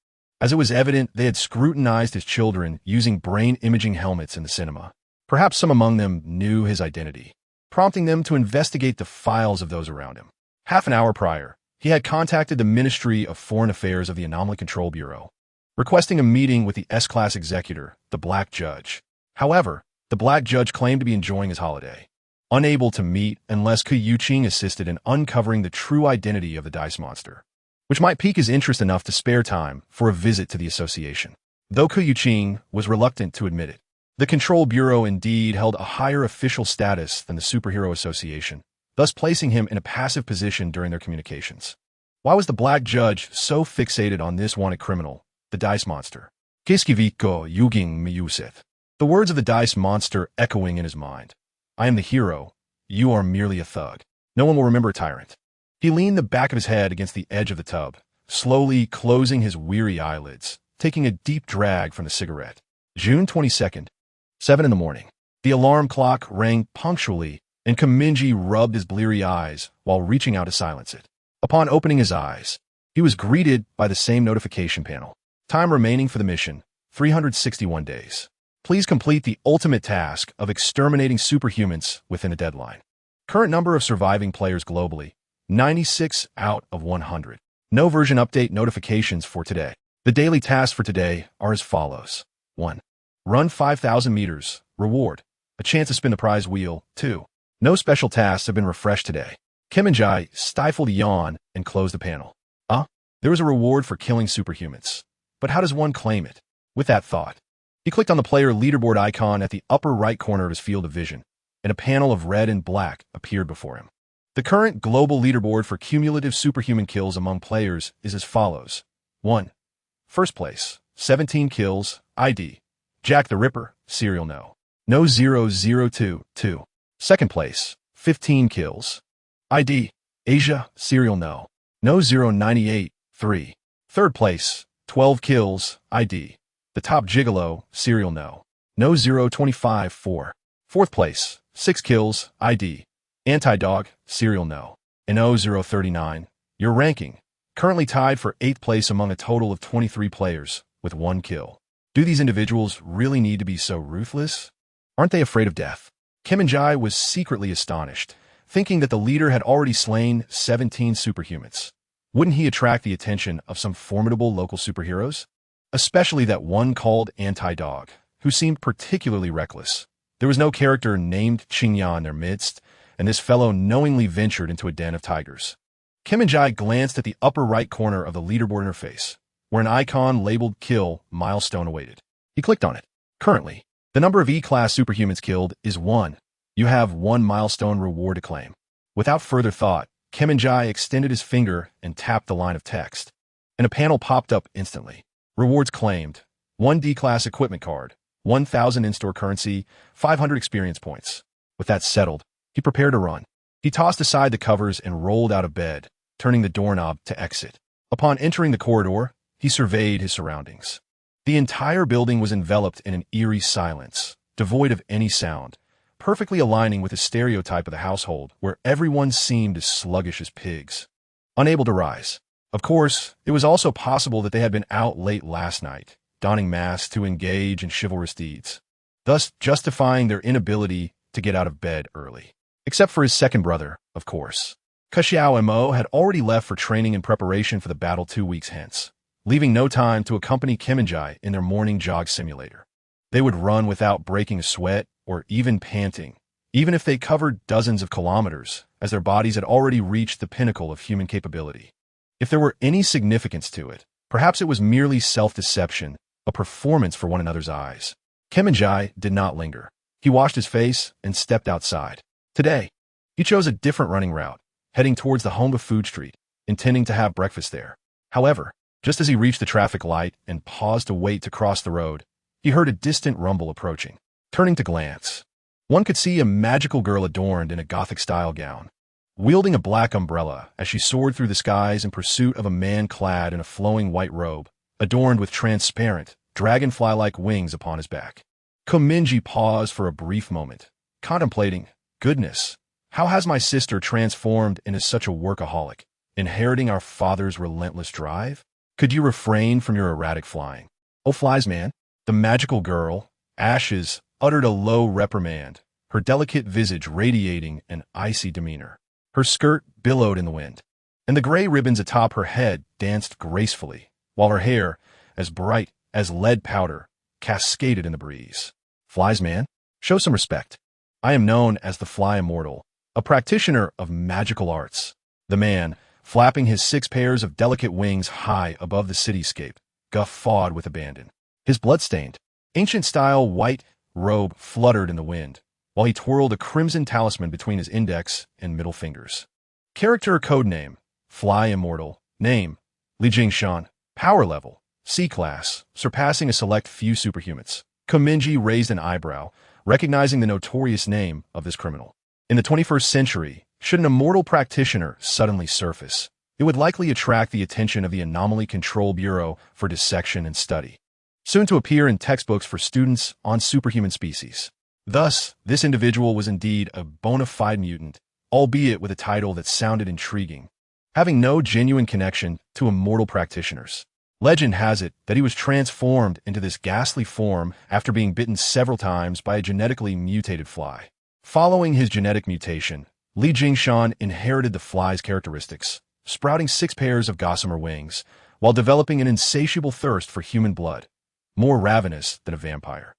As it was evident, they had scrutinized his children using brain imaging helmets in the cinema. Perhaps some among them knew his identity, prompting them to investigate the files of those around him. Half an hour prior, he had contacted the Ministry of Foreign Affairs of the Anomaly Control Bureau, requesting a meeting with the S-Class executor, the Black Judge. However, the Black Judge claimed to be enjoying his holiday, unable to meet unless Ku Yuqing assisted in uncovering the true identity of the dice monster, which might pique his interest enough to spare time for a visit to the association. Though Ku Yuqing was reluctant to admit it, the Control Bureau indeed held a higher official status than the Superhero Association, thus placing him in a passive position during their communications. Why was the Black Judge so fixated on this wanted criminal, the Dice Monster? Kiskiviko Yuging Miyuset. The words of the Dice Monster echoing in his mind. I am the hero. You are merely a thug. No one will remember a tyrant. He leaned the back of his head against the edge of the tub, slowly closing his weary eyelids, taking a deep drag from the cigarette. June 22nd, 7 in the morning. The alarm clock rang punctually, and Mingye rubbed his bleary eyes while reaching out to silence it. Upon opening his eyes, he was greeted by the same notification panel. Time remaining for the mission, 361 days. Please complete the ultimate task of exterminating superhumans within a deadline. Current number of surviving players globally, 96 out of 100. No version update notifications for today. The daily tasks for today are as follows. 1. Run 5,000 meters. Reward. A chance to spin the prize wheel. 2. No special tasks have been refreshed today. Mingye stifled a yawn and closed the panel. There was a reward for killing superhumans. But how does one claim it? With that thought, he clicked on the player leaderboard icon at the upper right corner of his field of vision, and a panel of red and black appeared before him. The current global leaderboard for cumulative superhuman kills among players is as follows. 1. First place, 17 kills, ID. Jack the Ripper, serial no. No 002. 2. Second place, 15 kills. ID. Asia, serial no. No 098. 3. Third place, 12 kills, ID. The Top Gigolo, serial no. No 025. 4. Fourth place, 6 kills, ID. Anti-Dog, serial no. And 039. Your ranking, currently tied for 8th place among a total of 23 players, with 1 kill. Do these individuals really need to be so ruthless? Aren't they afraid of death? Mingye was secretly astonished, thinking that the leader had already slain 17 superhumans. Wouldn't he attract the attention of some formidable local superheroes? Especially that one called Anti-Dog, who seemed particularly reckless. There was no character named Qingya in their midst, and this fellow knowingly ventured into a den of tigers. Mingye glanced at the upper right corner of the leaderboard interface, where an icon labeled Kill Milestone awaited. He clicked on it. Currently, the number of E-Class superhumans killed is 1. You have 1 milestone reward to claim. Without further thought, Mingye extended his finger and tapped the line of text, and a panel popped up instantly. Rewards claimed. 1 D-Class equipment card, 1,000 in-store currency, 500 experience points. With that settled, he prepared to run. He tossed aside the covers and rolled out of bed, turning the doorknob to exit. Upon entering the corridor, he surveyed his surroundings. The entire building was enveloped in an eerie silence, devoid of any sound, perfectly aligning with the stereotype of the household where everyone seemed as sluggish as pigs, unable to rise. Of course, it was also possible that they had been out late last night, donning masks to engage in chivalrous deeds, thus justifying their inability to get out of bed early. Except for his second brother, of course. Xiao and Mo had already left for training in preparation for the battle 2 weeks hence, leaving no time to accompany Mingye in their morning jog simulator. They would run without breaking a sweat or even panting, even if they covered dozens of kilometers, as their bodies had already reached the pinnacle of human capability. If there were any significance to it, perhaps it was merely self-deception, a performance for one another's eyes. Mingye did not linger. He washed his face and stepped outside. Today, he chose a different running route, heading towards the home of Food Street, intending to have breakfast there. However, just as he reached the traffic light and paused to wait to cross the road, he heard a distant rumble approaching. Turning to glance, one could see a magical girl adorned in a Gothic-style gown, wielding a black umbrella as she soared through the skies in pursuit of a man clad in a flowing white robe, adorned with transparent, dragonfly-like wings upon his back. Mingye paused for a brief moment, contemplating, goodness, how has my sister transformed into such a workaholic, inheriting our father's relentless drive? Could you refrain from your erratic flying? Oh, flies, man. The magical girl, Ashes, uttered a low reprimand, her delicate visage radiating an icy demeanor. Her skirt billowed in the wind, and the gray ribbons atop her head danced gracefully, while her hair, as bright as lead powder, cascaded in the breeze. Flies, man, show some respect. I am known as the Fly Immortal, a practitioner of magical arts. The man, flapping his 6 pairs of delicate wings high above the cityscape, guffawed with abandon. His blood-stained, ancient-style white robe fluttered in the wind, while he twirled a crimson talisman between his index and middle fingers. Character codename, Fly Immortal. Name, Li Jingshan. Power level, C-class, surpassing a select few superhumans. Mingye raised an eyebrow, recognizing the notorious name of this criminal. In the 21st century, should an immortal practitioner suddenly surface, it would likely attract the attention of the Anomaly Control Bureau for dissection and study, soon to appear in textbooks for students on superhuman species. Thus, this individual was indeed a bona fide mutant, albeit with a title that sounded intriguing, having no genuine connection to immortal practitioners. Legend has it that he was transformed into this ghastly form after being bitten several times by a genetically mutated fly. Following his genetic mutation, Li Jingshan inherited the fly's characteristics, sprouting 6 pairs of gossamer wings, while developing an insatiable thirst for human blood, more ravenous than a vampire.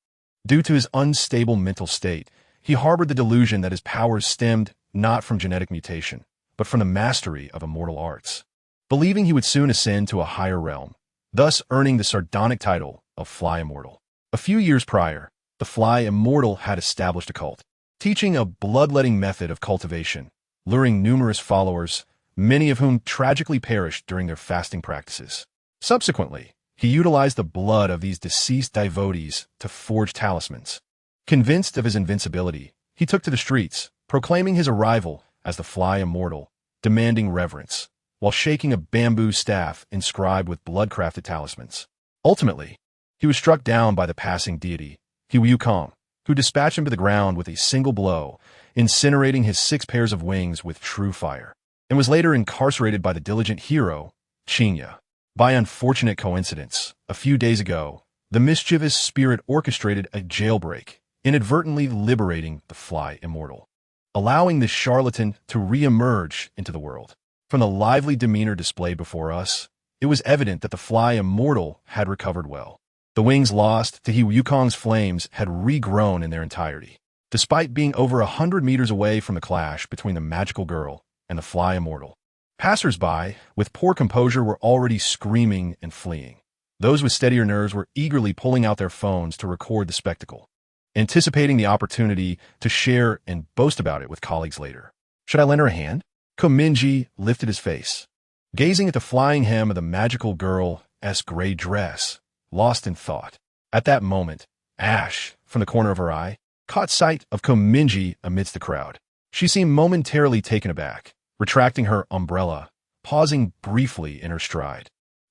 Due to his unstable mental state, he harbored the delusion that his powers stemmed not from genetic mutation, but from the mastery of immortal arts, believing he would soon ascend to a higher realm, thus earning the sardonic title of Fly Immortal. A few years prior, the Fly Immortal had established a cult, teaching a bloodletting method of cultivation, luring numerous followers, many of whom tragically perished during their fasting practices. Subsequently, he utilized the blood of these deceased devotees to forge talismans. Convinced of his invincibility, he took to the streets, proclaiming his arrival as the Fly Immortal, demanding reverence, while shaking a bamboo staff inscribed with blood-crafted talismans. Ultimately, he was struck down by the passing deity, Wukong, who dispatched him to the ground with a single blow, incinerating his 6 pairs of wings with true fire, and was later incarcerated by the diligent hero, Mingye. By unfortunate coincidence, a few days ago, the mischievous spirit orchestrated a jailbreak, inadvertently liberating the Fly Immortal, allowing this charlatan to re-emerge into the world. From the lively demeanor displayed before us, it was evident that the Fly Immortal had recovered well. The wings lost to Wukong's flames had regrown in their entirety, despite being over 100 meters away from the clash between the magical girl and the Fly Immortal. Passers-by, with poor composure, were already screaming and fleeing. Those with steadier nerves were eagerly pulling out their phones to record the spectacle, anticipating the opportunity to share and boast about it with colleagues later. Should I lend her a hand? Mingye lifted his face, gazing at the flying hem of the magical girl's gray dress, lost in thought. At that moment, Ash, from the corner of her eye, caught sight of Mingye amidst the crowd. She seemed momentarily taken aback, retracting her umbrella, pausing briefly in her stride.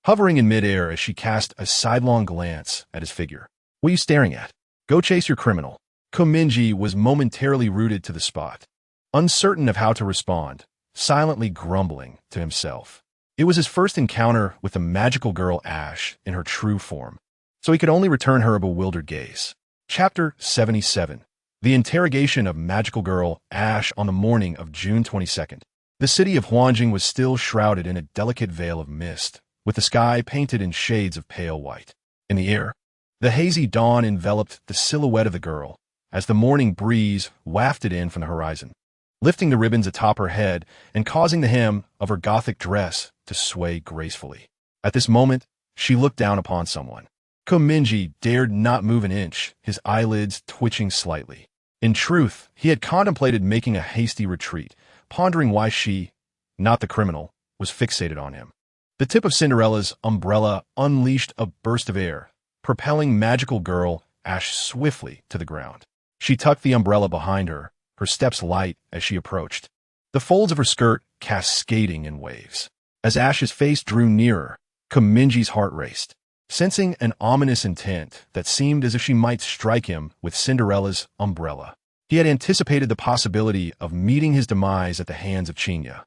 hovering in midair as she cast a sidelong glance at his figure. "What are you staring at? Go chase your criminal." Mingye was momentarily rooted to the spot, uncertain of how to respond, silently grumbling to himself. It was his first encounter with the magical girl Ash in her true form, so he could only return her a bewildered gaze. Chapter 77. The interrogation of magical girl Ash on the morning of June 22nd. The city of Huanjing was still shrouded in a delicate veil of mist, with the sky painted in shades of pale white. In the air, the hazy dawn enveloped the silhouette of the girl as the morning breeze wafted in from the horizon, lifting the ribbons atop her head and causing the hem of her Gothic dress to sway gracefully. At this moment, she looked down upon someone. Mingye dared not move an inch, his eyelids twitching slightly. In truth, he had contemplated making a hasty retreat, pondering why she, not the criminal, was fixated on him. The tip of Cinderella's umbrella unleashed a burst of air, propelling magical girl Ash swiftly to the ground. She tucked the umbrella behind her, her steps light as she approached. The folds of her skirt cascading in waves. As Ash's face drew nearer, Mingye's heart raced, sensing an ominous intent that seemed as if she might strike him with Cinderella's umbrella. He had anticipated the possibility of meeting his demise at the hands of Chinya,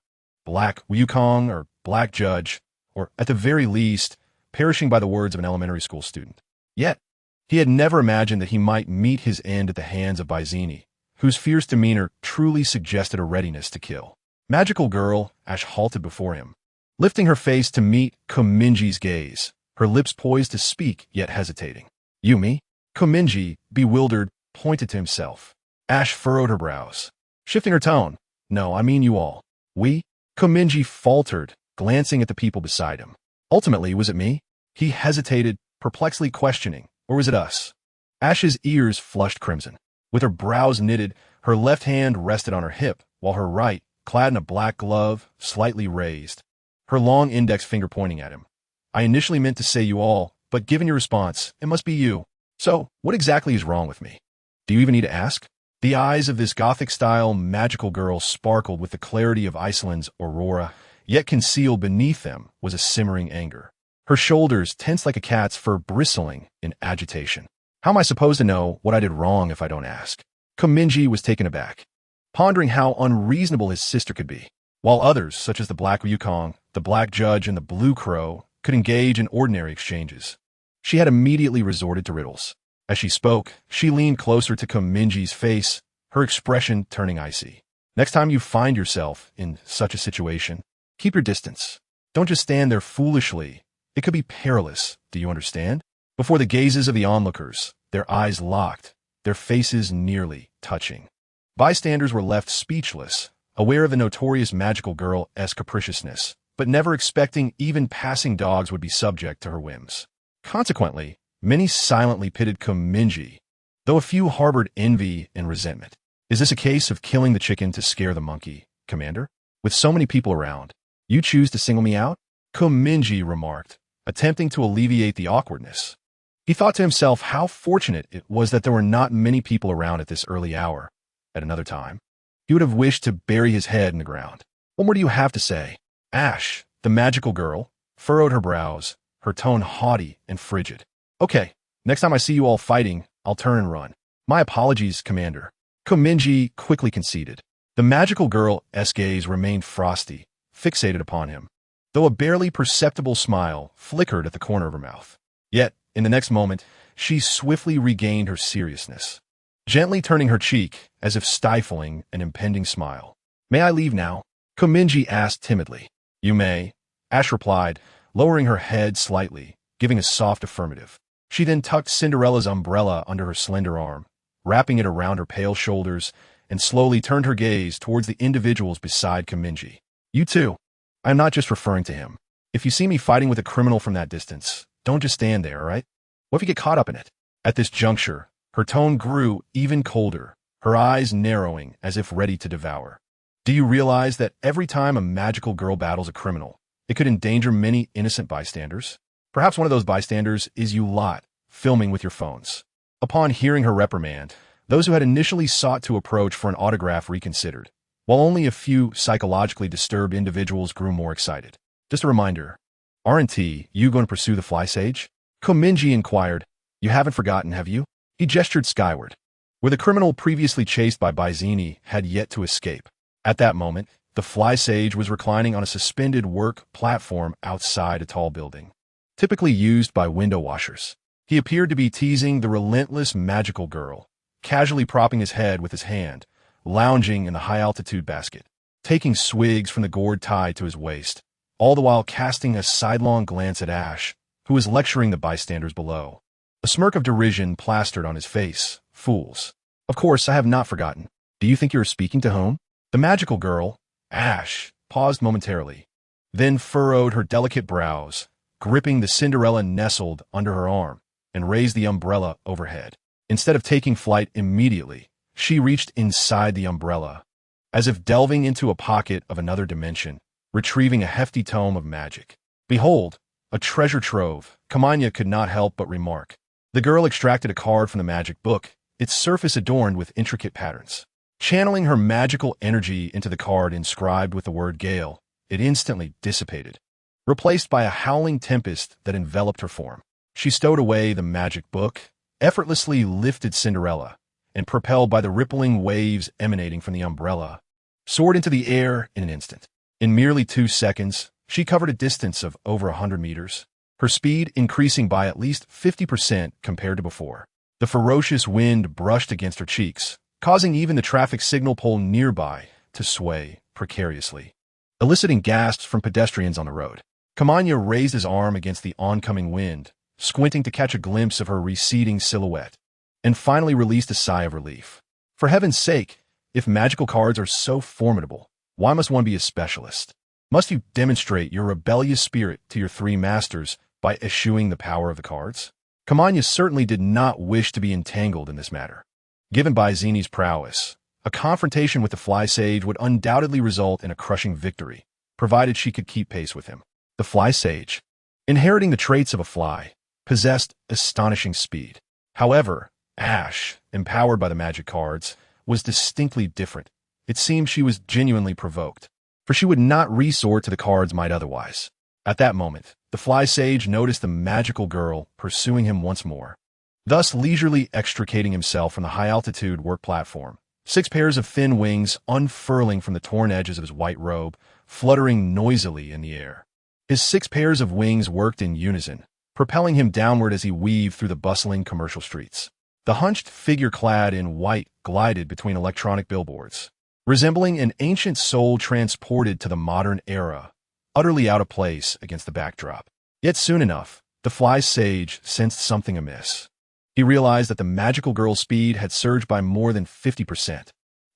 Black Wukong or Black Judge, or at the very least, perishing by the words of an elementary school student. Yet, he had never imagined that he might meet his end at the hands of Baizini, whose fierce demeanor truly suggested a readiness to kill. Magical girl Ash halted before him, lifting her face to meet Mingye's gaze, her lips poised to speak, yet hesitating. "You, me?" Mingye, bewildered, pointed to himself. Ash furrowed her brows, shifting her tone. "No, I mean you all." "We?" Mingye faltered, glancing at the people beside him. Ultimately, was it me? He hesitated, perplexly questioning, or was it us? Ash's ears flushed crimson. With her brows knitted, her left hand rested on her hip, while her right, clad in a black glove, slightly raised, her long index finger pointing at him. "I initially meant to say you all, but given your response, it must be you. So, what exactly is wrong with me? Do you even need to ask?" The eyes of this Gothic-style magical girl sparkled with the clarity of Iceland's aurora, yet concealed beneath them was a simmering anger. Her shoulders, tense like a cat's fur, bristling in agitation. "How am I supposed to know what I did wrong if I don't ask?" Mingye was taken aback, pondering how unreasonable his sister could be, while others, such as the Black Wukong, the Black Judge, and the Blue Crow, could engage in ordinary exchanges. She had immediately resorted to riddles. As she spoke, she leaned closer to Mingye's face, her expression turning icy. "Next time you find yourself in such a situation, keep your distance. Don't just stand there foolishly. It could be perilous, do you understand?" Before the gazes of the onlookers, their eyes locked, their faces nearly touching. Bystanders were left speechless, aware of the notorious magical girl's capriciousness, but never expecting even passing dogs would be subject to her whims. Consequently, many silently pitted Mingye, though a few harbored envy and resentment. "Is this a case of killing the chicken to scare the monkey, Commander? With so many people around, you choose to single me out?" Mingye remarked, attempting to alleviate the awkwardness. He thought to himself how fortunate it was that there were not many people around at this early hour. At another time, he would have wished to bury his head in the ground. "What more do you have to say?" Ash, the magical girl, furrowed her brows, her tone haughty and frigid. "Okay, next time I see you all fighting, I'll turn and run." "My apologies, Commander." Mingye quickly conceded. The magical girl's gaze remained frosty, fixated upon him, though a barely perceptible smile flickered at the corner of her mouth. Yet, in the next moment, she swiftly regained her seriousness, gently turning her cheek as if stifling an impending smile. "May I leave now?" Mingye asked timidly. "You may," Ash replied, lowering her head slightly, giving a soft affirmative. She then tucked Cinderella's umbrella under her slender arm, wrapping it around her pale shoulders, and slowly turned her gaze towards the individuals beside Mingye. "You too. I am not just referring to him. If you see me fighting with a criminal from that distance, don't just stand there, all right? What if you get caught up in it?" At this juncture, her tone grew even colder, her eyes narrowing as if ready to devour. "Do you realize that every time a magical girl battles a criminal, it could endanger many innocent bystanders? Perhaps one of those bystanders is you lot, filming with your phones." Upon hearing her reprimand, those who had initially sought to approach for an autograph reconsidered, while only a few psychologically disturbed individuals grew more excited. Just a reminder, Aren't you going to pursue the fly sage? Mingye inquired. You haven't forgotten, have you? He gestured skyward, where the criminal previously chased by Baizini had yet to escape. At that moment, the fly sage was reclining on a suspended work platform outside a tall building, typically used by window washers. He appeared to be teasing the relentless magical girl, casually propping his head with his hand, lounging in the high-altitude basket, taking swigs from the gourd tied to his waist, all the while casting a sidelong glance at Ash, who was lecturing the bystanders below. A smirk of derision plastered on his face. Fools. Of course, I have not forgotten. Do you think you are speaking to whom? The magical girl, Ash, paused momentarily, then furrowed her delicate brows, gripping the Cinderella nestled under her arm, and raised the umbrella overhead. Instead of taking flight immediately, she reached inside the umbrella, as if delving into a pocket of another dimension, retrieving a hefty tome of magic. Behold, a treasure trove, Kamanya could not help but remark. The girl extracted a card from the magic book, its surface adorned with intricate patterns. Channeling her magical energy into the card inscribed with the word Gale, it instantly dissipated, replaced by a howling tempest that enveloped her form. She stowed away the magic book, effortlessly lifted Cinderella, and propelled by the rippling waves emanating from the umbrella, soared into the air in an instant. In merely 2 seconds, she covered a distance of over 100 meters, her speed increasing by at least 50% compared to before. The ferocious wind brushed against her cheeks, causing even the traffic signal pole nearby to sway precariously, eliciting gasps from pedestrians on the road. Kamanya raised his arm against the oncoming wind, squinting to catch a glimpse of her receding silhouette, and finally released a sigh of relief. For heaven's sake, if magical cards are so formidable, why must one be a specialist? Must you demonstrate your rebellious spirit to your 3 masters by eschewing the power of the cards? Kamanya certainly did not wish to be entangled in this matter. Given Baizini's prowess, a confrontation with the fly sage would undoubtedly result in a crushing victory, provided she could keep pace with him. The fly sage, inheriting the traits of a fly, possessed astonishing speed. However, Ash, empowered by the magic cards, was distinctly different. It seemed she was genuinely provoked, for she would not resort to the cards might otherwise. At that moment, the fly sage noticed the magical girl pursuing him once more, thus leisurely extricating himself from the high-altitude work platform, 6 pairs of thin wings unfurling from the torn edges of his white robe, fluttering noisily in the air. His 6 pairs of wings worked in unison, propelling him downward as he weaved through the bustling commercial streets. The hunched figure clad in white glided between electronic billboards, resembling an ancient soul transported to the modern era, utterly out of place against the backdrop. Yet soon enough, the fly sage sensed something amiss. He realized that the magical girl's speed had surged by more than 50%,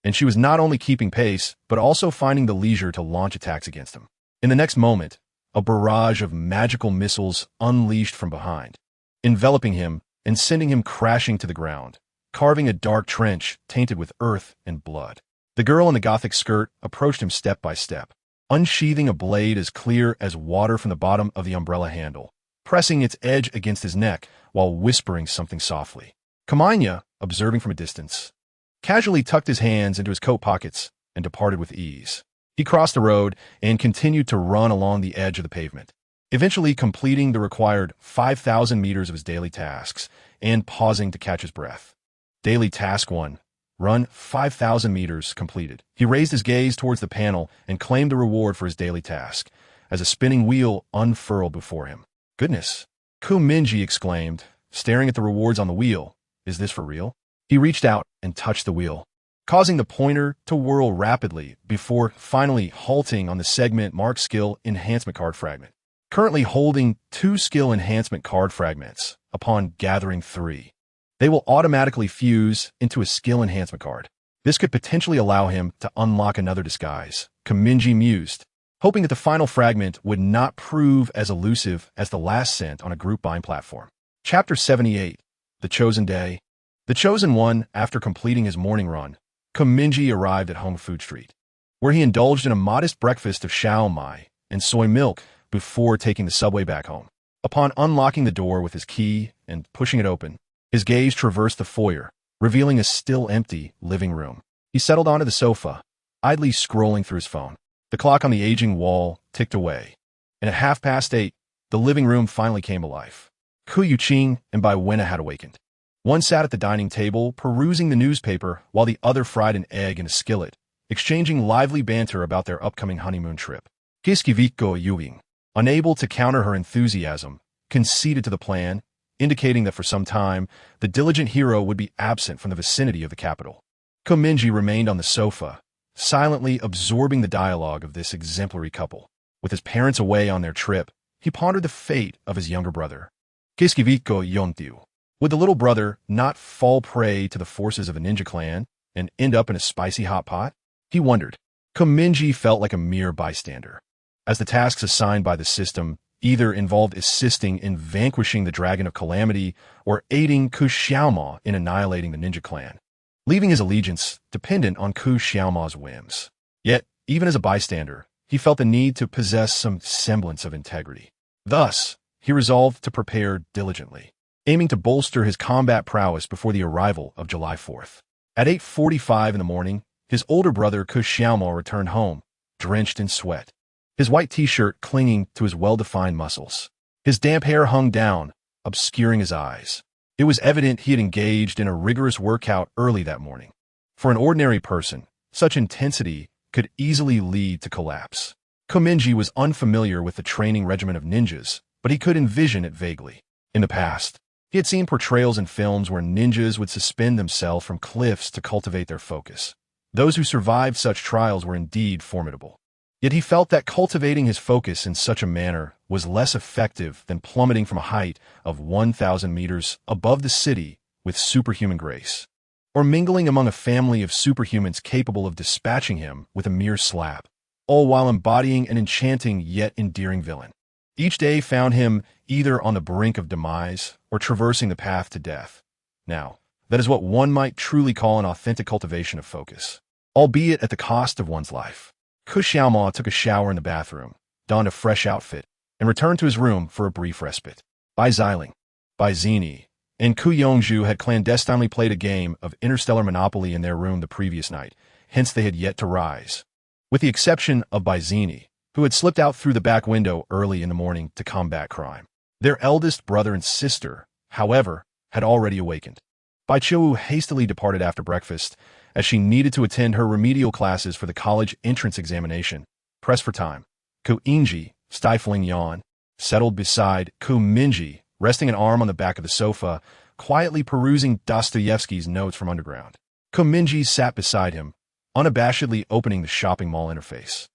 and she was not only keeping pace, but also finding the leisure to launch attacks against him. In the next moment, a barrage of magical missiles unleashed from behind, enveloping him and sending him crashing to the ground, carving a dark trench tainted with earth and blood. The girl in the gothic skirt approached him step by step, unsheathing a blade as clear as water from the bottom of the umbrella handle, pressing its edge against his neck while whispering something softly. Kamanya, observing from a distance, casually tucked his hands into his coat pockets and departed with ease. He crossed the road and continued to run along the edge of the pavement, eventually completing the required 5,000 meters of his daily tasks and pausing to catch his breath. Daily Task 1. Run 5,000 meters completed. He raised his gaze towards the panel and claimed the reward for his daily task, as a spinning wheel unfurled before him. Goodness! Mingye exclaimed, staring at the rewards on the wheel. Is this for real? He reached out and touched the wheel, causing the pointer to whirl rapidly before finally halting on the segment marked Skill Enhancement Card Fragment. Currently holding 2 skill enhancement card fragments, upon gathering 3, they will automatically fuse into a skill enhancement card. This could potentially allow him to unlock another disguise, Mingye mused, hoping that the final fragment would not prove as elusive as the last sent on a group bind platform. Chapter 78. The Chosen Day. The Chosen One, after completing his morning run, Mingye arrived at Home Food Street, where he indulged in a modest breakfast of shao mai and soy milk before taking the subway back home. Upon unlocking the door with his key and pushing it open, his gaze traversed the foyer, revealing a still empty living room. He settled onto the sofa, idly scrolling through his phone. The clock on the aging wall ticked away, and at 8:30, the living room finally came alive. Ku Yuqing and Bai Wenna had awakened. One sat at the dining table, perusing the newspaper, while the other fried an egg in a skillet, exchanging lively banter about their upcoming honeymoon trip. Kiskiviko Yuing, unable to counter her enthusiasm, conceded to the plan, indicating that for some time, the diligent hero would be absent from the vicinity of the capital. Mingye remained on the sofa, silently absorbing the dialogue of this exemplary couple. With his parents away on their trip, he pondered the fate of his younger brother. Kiskiviko Yontiu. Would the little brother not fall prey to the forces of a ninja clan and end up in a spicy hot pot? He wondered. Mingye felt like a mere bystander, as the tasks assigned by the system either involved assisting in vanquishing the Dragon of Calamity or aiding Ku Xiaoma in annihilating the ninja clan, leaving his allegiance dependent on Ku Xiaoma's whims. Yet, even as a bystander, he felt the need to possess some semblance of integrity. Thus, he resolved to prepare diligently, aiming to bolster his combat prowess before the arrival of July 4th. At 8:45 in the morning, his older brother Ku Xiaoma returned home, drenched in sweat, his white t-shirt clinging to his well-defined muscles. His damp hair hung down, obscuring his eyes. It was evident he had engaged in a rigorous workout early that morning. For an ordinary person, such intensity could easily lead to collapse. Mingye was unfamiliar with the training regimen of ninjas, but he could envision it vaguely. In the past, he had seen portrayals in films where ninjas would suspend themselves from cliffs to cultivate their focus. Those who survived such trials were indeed formidable. Yet he felt that cultivating his focus in such a manner was less effective than plummeting from a height of 1,000 meters above the city with superhuman grace, or mingling among a family of superhumans capable of dispatching him with a mere slap, all while embodying an enchanting yet endearing villain. Each day found him either on the brink of demise or traversing the path to death. Now, that is what one might truly call an authentic cultivation of focus, albeit at the cost of one's life. Ku Xiaoma took a shower in the bathroom, donned a fresh outfit, and returned to his room for a brief respite. Bai Xiling, Bai Zini, and Ku Yongzhu had clandestinely played a game of interstellar Monopoly in their room the previous night, hence they had yet to rise. With the exception of Bai Zini, who had slipped out through the back window early in the morning to combat crime. Their eldest brother and sister, however, had already awakened. Bai Qiu hastily departed after breakfast, as she needed to attend her remedial classes for the college entrance examination. Pressed for time, Ku Yingji, stifling yawn, settled beside Ku Mingye, resting an arm on the back of the sofa, quietly perusing Dostoevsky's Notes from Underground. Ku Mingye sat beside him, unabashedly opening the shopping mall interface,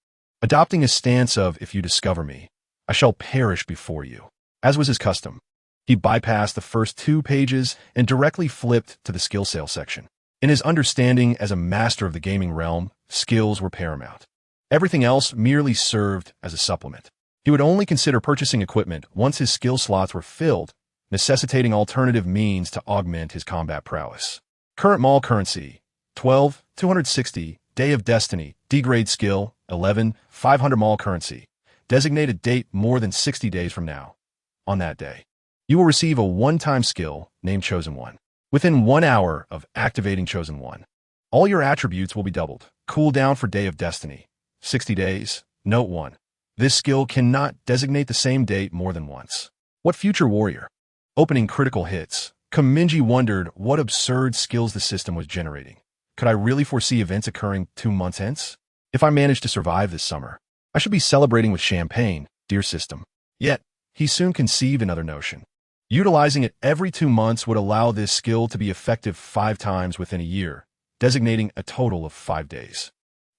adopting a stance of, "If you discover me, I shall perish before you." As was his custom, he bypassed the first 2 pages and directly flipped to the skill sale section. In his understanding as a master of the gaming realm, skills were paramount. Everything else merely served as a supplement. He would only consider purchasing equipment once his skill slots were filled, necessitating alternative means to augment his combat prowess. Current mall currency, 12,260, Day of Destiny, D-grade skill, 11, 500 mall currency. Designated date more than 60 days from now. On that day, you will receive a one-time skill named Chosen One. Within 1 hour of activating Chosen One, all your attributes will be doubled. Cooldown for Day of Destiny, 60 days. Note 1. This skill cannot designate the same date more than once. What future warrior? Opening critical hits, Mingye wondered what absurd skills the system was generating. Could I really foresee events occurring 2 months hence? If I manage to survive this summer, I should be celebrating with champagne, dear system. Yet, he soon conceived another notion. Utilizing it every 2 months would allow this skill to be effective 5 times within a year, designating a total of 5 days.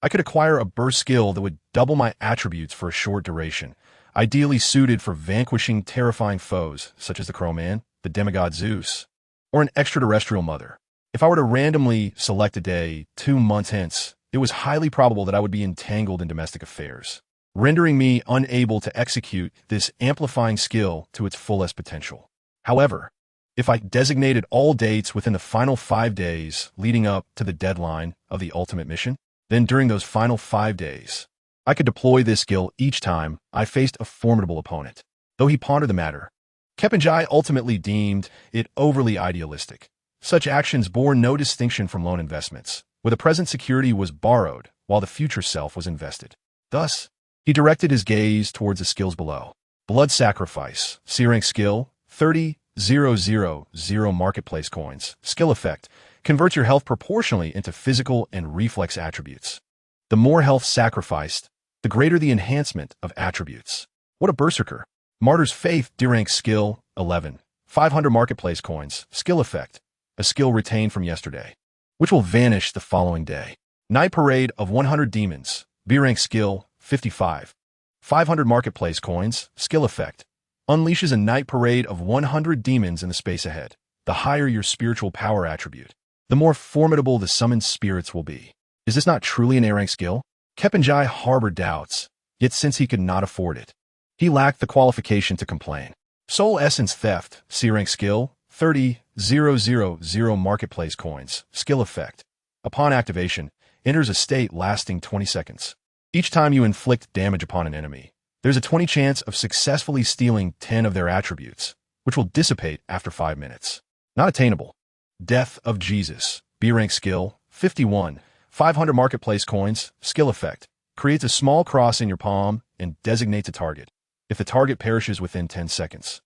I could acquire a burst skill that would double my attributes for a short duration, ideally suited for vanquishing terrifying foes, such as the Crowman, the demigod Zeus, or an extraterrestrial mother. If I were to randomly select a day 2 months hence, it was highly probable that I would be entangled in domestic affairs, rendering me unable to execute this amplifying skill to its fullest potential. However, if I designated all dates within the final 5 days leading up to the deadline of the ultimate mission, then during those final 5 days, I could deploy this skill each time I faced a formidable opponent. Though he pondered the matter, Kepinjai ultimately deemed it overly idealistic. Such actions bore no distinction from loan investments, where the present security was borrowed while the future self was invested. Thus, he directed his gaze towards the skills below. Blood Sacrifice, C-rank skill, 30,000 marketplace coins. Skill effect, converts your health proportionally into physical and reflex attributes. The more health sacrificed, the greater the enhancement of attributes. What a berserker. Martyr's Faith, D-rank skill, 11, 500 marketplace coins. Skill effect, a skill retained from yesterday, which will vanish the following day. Night Parade of 100 demons, B-rank skill, 55, 500 marketplace coins. Skill effect, unleashes a night parade of 100 demons in the space ahead. The higher your spiritual power attribute, the more formidable the summoned spirits will be. Is this not truly an A-rank skill? Kepenjai harbored doubts, yet since he could not afford it, he lacked the qualification to complain. Soul Essence Theft, C-rank skill, 30,000 marketplace coins. Skill effect, upon activation, enters a state lasting 20 seconds. Each time you inflict damage upon an enemy, there's a 20 chance of successfully stealing 10 of their attributes, which will dissipate after 5 minutes. Not attainable. Death of Jesus, B-rank skill, 51, 500 marketplace coins. Skill effect, creates a small cross in your palm and designates a target. If the target perishes within 10 seconds,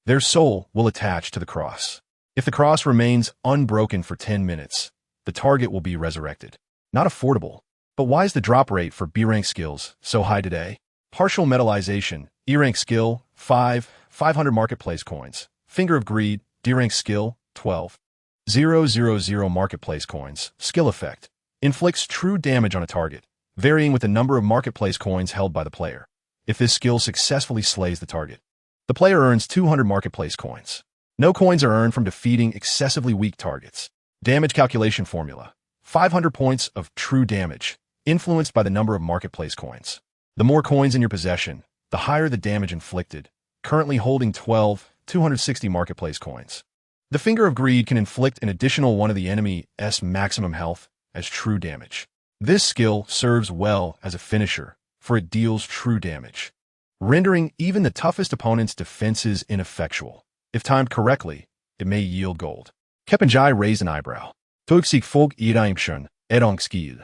their soul will attach to the cross. If the cross remains unbroken for 10 minutes, the target will be resurrected. Not affordable. But why is the drop rate for B-rank skills so high today? Partial metallization, E-rank skill, 500 marketplace coins. Finger of Greed, D-rank skill, 12,000 marketplace coins. Skill effect, inflicts true damage on a target, varying with the number of marketplace coins held by the player. If this skill successfully slays the target, the player earns 200 marketplace coins. No coins are earned from defeating excessively weak targets. Damage calculation formula, 500 points of true damage, influenced by the number of marketplace coins. The more coins in your possession, the higher the damage inflicted, currently holding 260 marketplace coins. The Finger of Greed can inflict an additional one of the enemy's maximum health as true damage. This skill serves well as a finisher, for it deals true damage, rendering even the toughest opponent's defenses ineffectual. If timed correctly, it may yield gold. Kepenjai raised an eyebrow. Tugsik fog iraimshun, edong skill,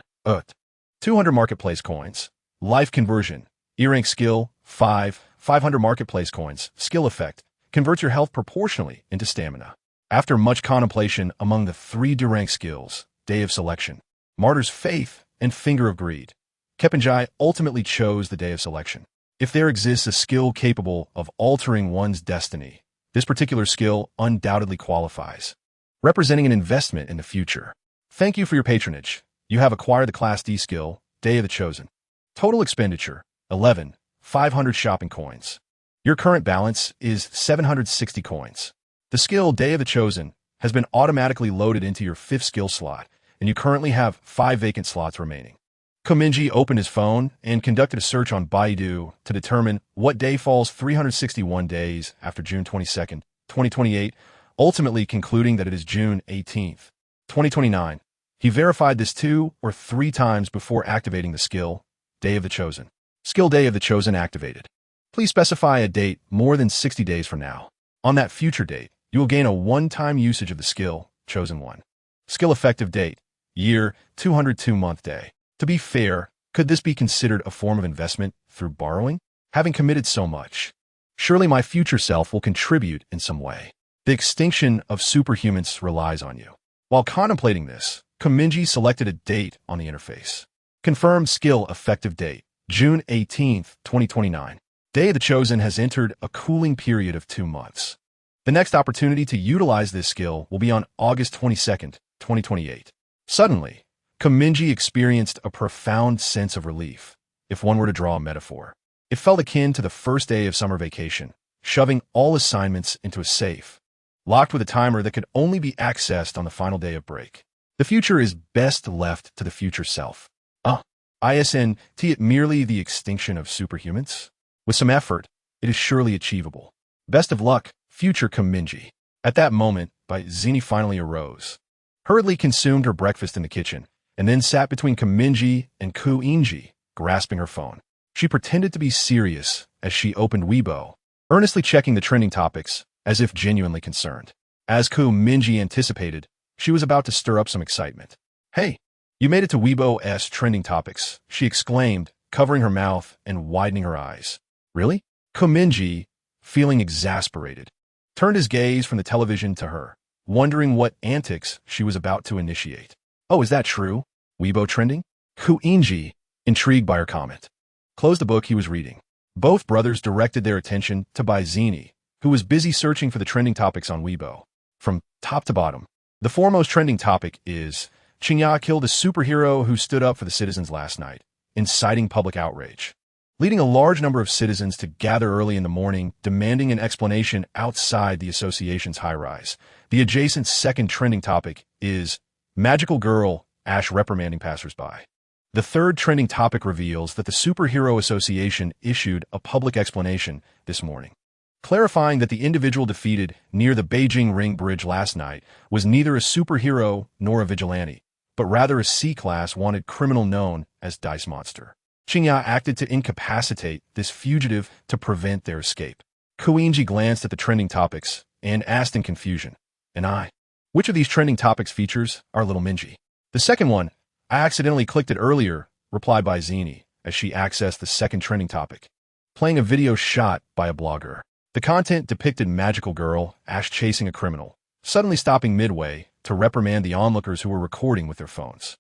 200 marketplace coins. Life Conversion, E-rank skill, 500 marketplace coins. Skill effect, converts your health proportionally into stamina. After much contemplation among the 3 D-rank skills, Day of Selection, Martyr's Faith, and Finger of Greed, Kepenjai ultimately chose the Day of Selection. If there exists a skill capable of altering one's destiny, this particular skill undoubtedly qualifies, representing an investment in the future. Thank you for your patronage. You have acquired the Class D skill, Day of the Chosen. Total expenditure, 11,500 shopping coins. Your current balance is 760 coins. The skill Day of the Chosen has been automatically loaded into your 5th skill slot, and you currently have 5 vacant slots remaining. Mingye opened his phone and conducted a search on Baidu to determine what day falls 361 days after June 22nd, 2028, ultimately concluding that it is June 18th, 2029. He verified this 2 or 3 times before activating the skill, Day of the Chosen. Skill Day of the Chosen activated. Please specify a date more than 60 days from now. On that future date, you will gain a one-time usage of the skill, Chosen 1. Skill effective date, year, 202 month day. To be fair, could this be considered a form of investment through borrowing? Having committed so much, surely my future self will contribute in some way. The extinction of superhumans relies on you. While contemplating this, Mingye selected a date on the interface. Confirmed skill effective date, June 18th, 2029. Day of the Chosen has entered a cooling period of 2 months. The next opportunity to utilize this skill will be on August 22nd, 2028. Suddenly, Mingye experienced a profound sense of relief. If one were to draw a metaphor, it felt akin to the first day of summer vacation, shoving all assignments into a safe, locked with a timer that could only be accessed on the final day of break. The future is best left to the future self. Isn't it merely the extinction of superhumans? With some effort, it is surely achievable. Best of luck, future Mingye. At that moment, Zini finally arose, hurriedly consumed her breakfast in the kitchen, and then sat between Mingye and Inji, grasping her phone. She pretended to be serious as she opened Weibo, earnestly checking the trending topics as if genuinely concerned. As Mingye anticipated, she was about to stir up some excitement. "Hey, you made it to Weibo's trending topics," she exclaimed, covering her mouth and widening her eyes. "Really?" Mingye feeling exasperated, turned his gaze from the television to her, wondering what antics she was about to initiate. Oh, is that true? Weibo trending? Mingye, intrigued by her comment, closed the book he was reading. Both brothers directed their attention to Baizini, who was busy searching for the trending topics on Weibo. From top to bottom, the foremost trending topic is Mingye killed a superhero who stood up for the citizens last night, inciting public outrage, leading a large number of citizens to gather early in the morning, demanding an explanation outside the association's high-rise. The adjacent second trending topic is Magical Girl, Ash reprimanding passersby. The third trending topic reveals that the Superhero Association issued a public explanation this morning, clarifying that the individual defeated near the Beijing Ring Bridge last night was neither a superhero nor a vigilante, but rather a C-class wanted criminal known as Dice Monster. Mingye acted to incapacitate this fugitive to prevent their escape. Mingye glanced at the trending topics and asked in confusion, "And I? Which of these trending topics features our little Mingye?" "The second one. I accidentally clicked it earlier," replied Baizini as she accessed the second trending topic, playing a video shot by a blogger. The content depicted Magical Girl, Ash chasing a criminal, suddenly stopping midway to reprimand the onlookers who were recording with their phones.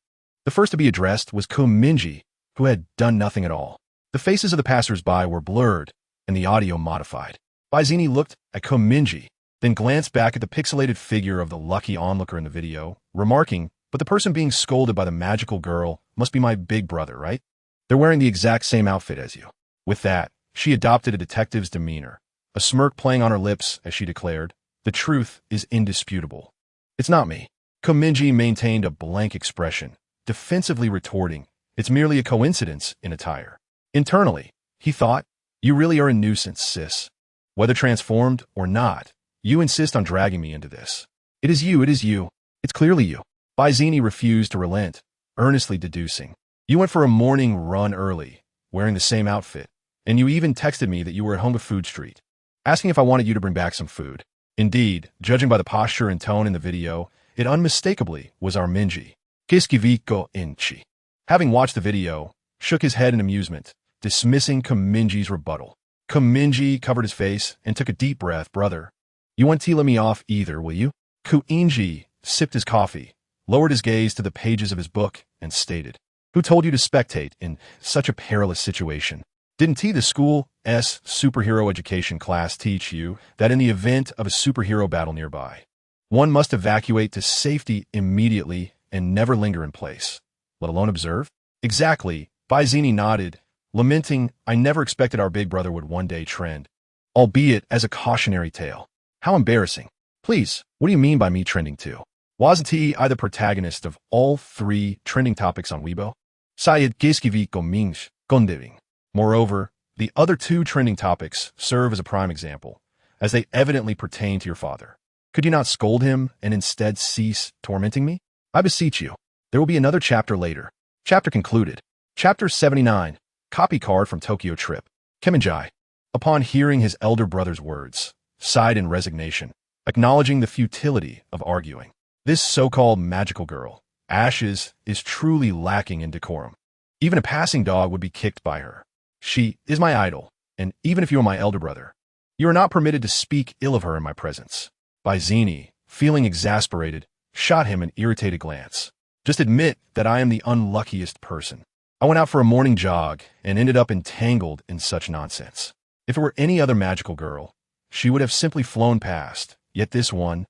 The first to be addressed was Mingye, who had done nothing at all. The faces of the passers-by were blurred and the audio modified. Baizini looked at Mingye, then glanced back at the pixelated figure of the lucky onlooker in the video, remarking, "But the person being scolded by the Magical Girl must be my big brother, right? They're wearing the exact same outfit as you." With that, she adopted a detective's demeanor, a smirk playing on her lips as she declared, "The truth is indisputable. It's not me." Mingye maintained a blank expression, defensively retorting, "It's merely a coincidence in attire." Internally, he thought, "You really are a nuisance, sis. Whether transformed or not, you insist on dragging me into this. It is you, it's clearly you." Baizini refused to relent, earnestly deducing, "You went for a morning run early, wearing the same outfit, and you even texted me that you were at home with Food Street, asking if I wanted you to bring back some food." Indeed, judging by the posture and tone in the video, it unmistakably was our Mingye. Kiskiviko Inchi, having watched the video, shook his head in amusement, dismissing Mingye's rebuttal. Mingye covered his face and took a deep breath. "Brother, you won't tell me off either, will you?" Mingye sipped his coffee, lowered his gaze to the pages of his book, and stated, "Who told you to spectate in such a perilous situation? Didn't the school's superhero education class teach you that in the event of a superhero battle nearby, one must evacuate to safety immediately and never linger in place, let alone observe?" "Exactly," Baizini nodded, lamenting, "I never expected our big brother would one day trend, albeit as a cautionary tale." "How embarrassing. Please, what do you mean by me trending too? Wasn't I the protagonist of all three trending topics on Weibo?" Sayed Giskiviko Mingsh Gondering. Moreover, the other two trending topics serve as a prime example, as they evidently pertain to your father. Could you not scold him and instead cease tormenting me? I beseech you. There will be another chapter later. Chapter concluded. Chapter 79. Copy card from Tokyo trip. Mingye, upon hearing his elder brother's words, sighed in resignation, acknowledging the futility of arguing. This so-called magical girl, Ashes, is truly lacking in decorum. Even a passing dog would be kicked by her. She is my idol, and even if you are my elder brother, you are not permitted to speak ill of her in my presence. Baizini, feeling exasperated, shot him an irritated glance. "Just admit that I am the unluckiest person. I went out for a morning jog and ended up entangled in such nonsense. If it were any other magical girl, she would have simply flown past, yet this one,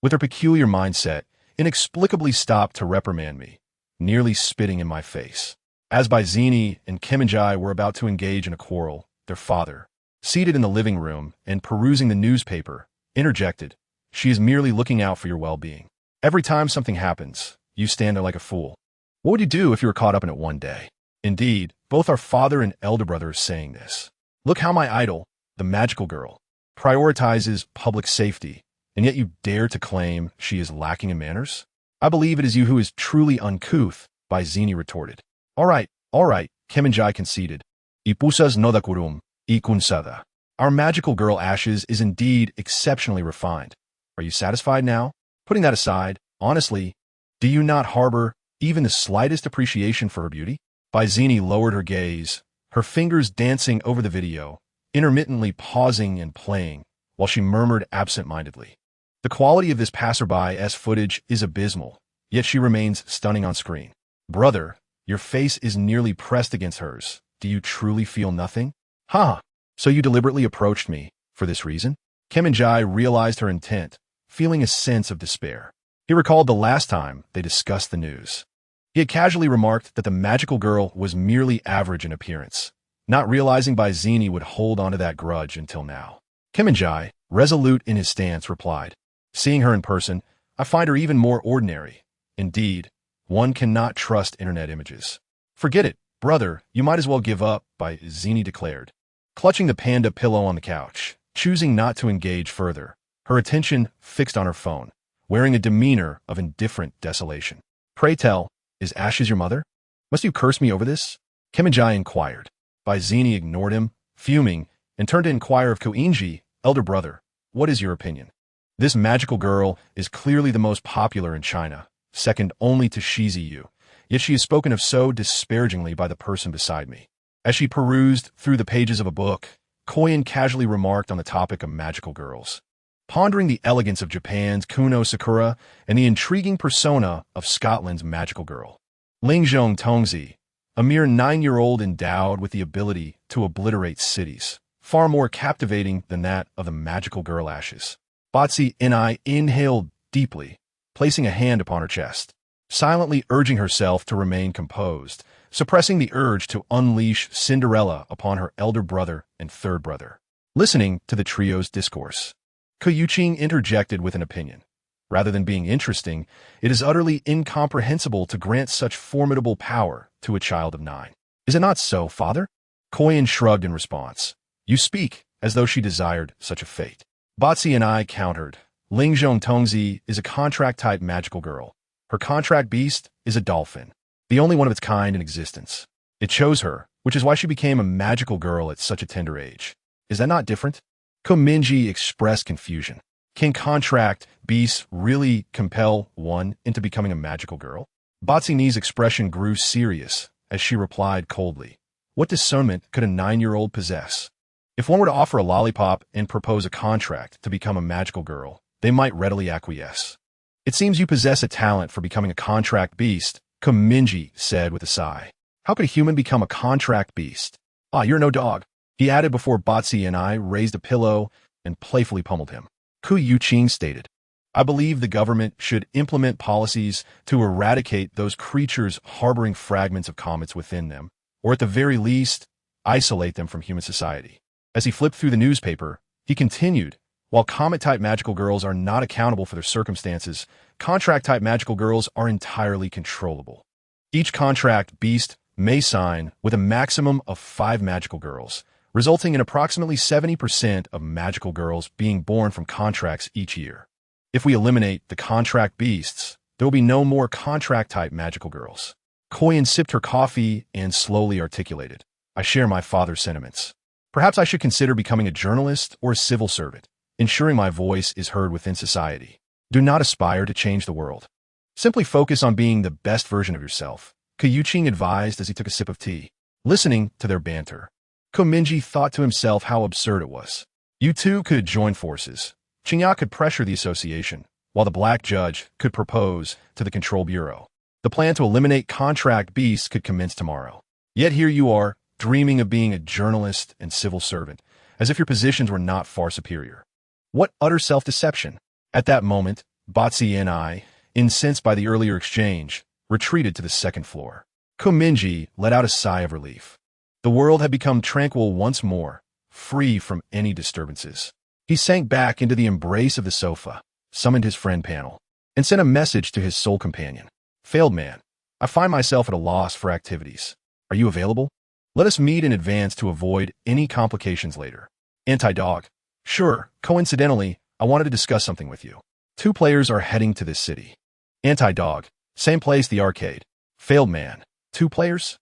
with her peculiar mindset, inexplicably stopped to reprimand me, nearly spitting in my face." As Baizini and Mingye were about to engage in a quarrel, their father, seated in the living room and perusing the newspaper, interjected, "She is merely looking out for your well-being. Every time something happens, you stand there like a fool. What would you do if you were caught up in it one day?" Indeed, both our father and elder brother are saying this. Look how my idol, the magical girl, prioritizes public safety, and yet you dare to claim she is lacking in manners? "I believe it is you who is truly uncouth," Baizini retorted. All right, Mingye conceded. "Ipusas nodakurum, ikunsada." Our magical girl Ashes is indeed exceptionally refined. Are you satisfied now? Putting that aside, honestly, do you not harbor even the slightest appreciation for her beauty? Baizini lowered her gaze, her fingers dancing over the video, intermittently pausing and playing, while she murmured absent-mindedly. The quality of this passerby's footage is abysmal, yet she remains stunning on screen. Brother, your face is nearly pressed against hers. Do you truly feel nothing? Ha! So you deliberately approached me, for this reason? Mingye realized her intent, feeling a sense of despair. He recalled the last time they discussed the news. He had casually remarked that the magical girl was merely average in appearance, not realizing Zini would hold onto that grudge until now. Mingye, resolute in his stance, replied, "Seeing her in person, I find her even more ordinary. Indeed, one cannot trust internet images." "Forget it, brother, you might as well give up," Zini declared, clutching the panda pillow on the couch, choosing not to engage further, her attention fixed on her phone, wearing a demeanor of indifferent desolation. "Pray tell, is Ashes your mother? Must you curse me over this?" Mingye inquired. Zini ignored him, fuming, and turned to inquire of Koinji, elder brother, "What is your opinion? This magical girl is clearly the most popular in China, second only to Shizi, yet she is spoken of so disparagingly by the person beside me." As she perused through the pages of a book, Koyan casually remarked on the topic of magical girls, pondering the elegance of Japan's Kuno Sakura and the intriguing persona of Scotland's magical girl. Lingzhong Tongzi, a mere 9-year-old endowed with the ability to obliterate cities, far more captivating than that of the magical girl Ashes. Ni inhaled deeply, placing a hand upon her chest, silently urging herself to remain composed, suppressing the urge to unleash Cinderella upon her elder brother and third brother. Listening to the trio's discourse, Koyuching interjected with an opinion. Rather than being interesting, it is utterly incomprehensible to grant such formidable power to a child of 9. Is it not so, father? Koyan shrugged in response. You speak as though she desired such a fate. And I countered. Lingzhong Tongzi is a contract-type magical girl. Her contract beast is a dolphin, the only one of its kind in existence. It chose her, which is why she became a magical girl at such a tender age. Is that not different? Mingye expressed confusion. Can contract beasts really compel one into becoming a magical girl? Ni's expression grew serious as she replied coldly. What discernment could a 9-year-old possess? If one were to offer a lollipop and propose a contract to become a magical girl, they might readily acquiesce. It seems you possess a talent for becoming a contract beast, Mingye said with a sigh. How could a human become a contract beast? Ah, you're no dog, he added before and I raised a pillow and playfully pummeled him. Ku Yuqing stated, I believe the government should implement policies to eradicate those creatures harboring fragments of comets within them, or at the very least, isolate them from human society. As he flipped through the newspaper, he continued, while comet-type magical girls are not accountable for their circumstances, contract-type magical girls are entirely controllable. Each contract beast may sign with a maximum of 5 magical girls, resulting in approximately 70% of magical girls being born from contracts each year. If we eliminate the contract beasts, there will be no more contract-type magical girls. Koyan sipped her coffee and slowly articulated, I share my father's sentiments. Perhaps I should consider becoming a journalist or a civil servant, ensuring my voice is heard within society. Do not aspire to change the world. Simply focus on being the best version of yourself, Koyuching advised as he took a sip of tea. Listening to their banter, Mingye thought to himself how absurd it was. You two could join forces. Qingya could pressure the association, while the Black Judge could propose to the Control Bureau. The plan to eliminate contract beasts could commence tomorrow. Yet here you are, dreaming of being a journalist and civil servant, as if your positions were not far superior. What utter self-deception! At that moment, and I, incensed by the earlier exchange, retreated to the second floor. Mingye let out a sigh of relief. The world had become tranquil once more, free from any disturbances. He sank back into the embrace of the sofa, summoned his friend Panel, and sent a message to his soul companion. Failed man, I find myself at a loss for activities. Are you available? Let us meet in advance to avoid any complications later. Anti-dog. Sure, coincidentally, I wanted to discuss something with you. 2 players are heading to this city. Anti-dog. Same place, the arcade. Failed man. 2 players?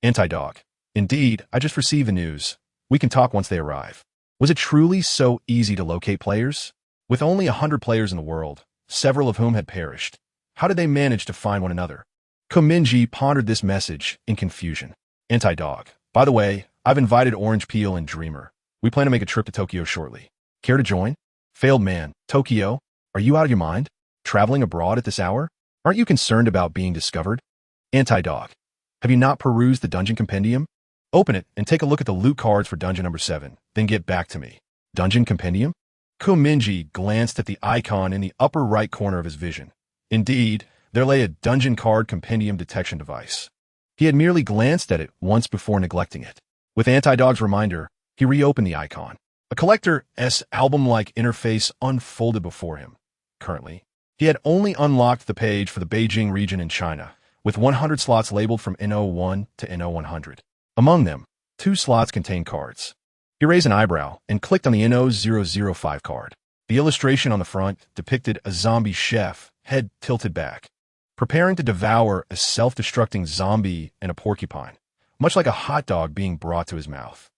Anti-dog. Indeed, I just received the news. We can talk once they arrive. Was it truly so easy to locate players? With only 100 players in the world, several of whom had perished, how did they manage to find one another? Mingye pondered this message in confusion. Anti-dog. By the way, I've invited Orange Peel and Dreamer. We plan to make a trip to Tokyo shortly. Care to join? Failed man. Tokyo? Are you out of your mind? Traveling abroad at this hour? Aren't you concerned about being discovered? Anti-dog. Have you not perused the dungeon compendium? Open it and take a look at the loot cards for dungeon number 7, then get back to me. Dungeon compendium? Mingye glanced at the icon in the upper right corner of his vision. Indeed, there lay a dungeon card compendium detection device. He had merely glanced at it once before neglecting it. With Anti-Dog's reminder, he reopened the icon. A collector's album-like interface unfolded before him. Currently, he had only unlocked the page for the Beijing region in China, with 100 slots labeled from N01 to N0100. Among them, 2 slots contained cards. He raised an eyebrow and clicked on the N0005 card. The illustration on the front depicted a zombie chef, head tilted back, preparing to devour a self-destructing zombie and a porcupine, much like a hot dog being brought to his mouth.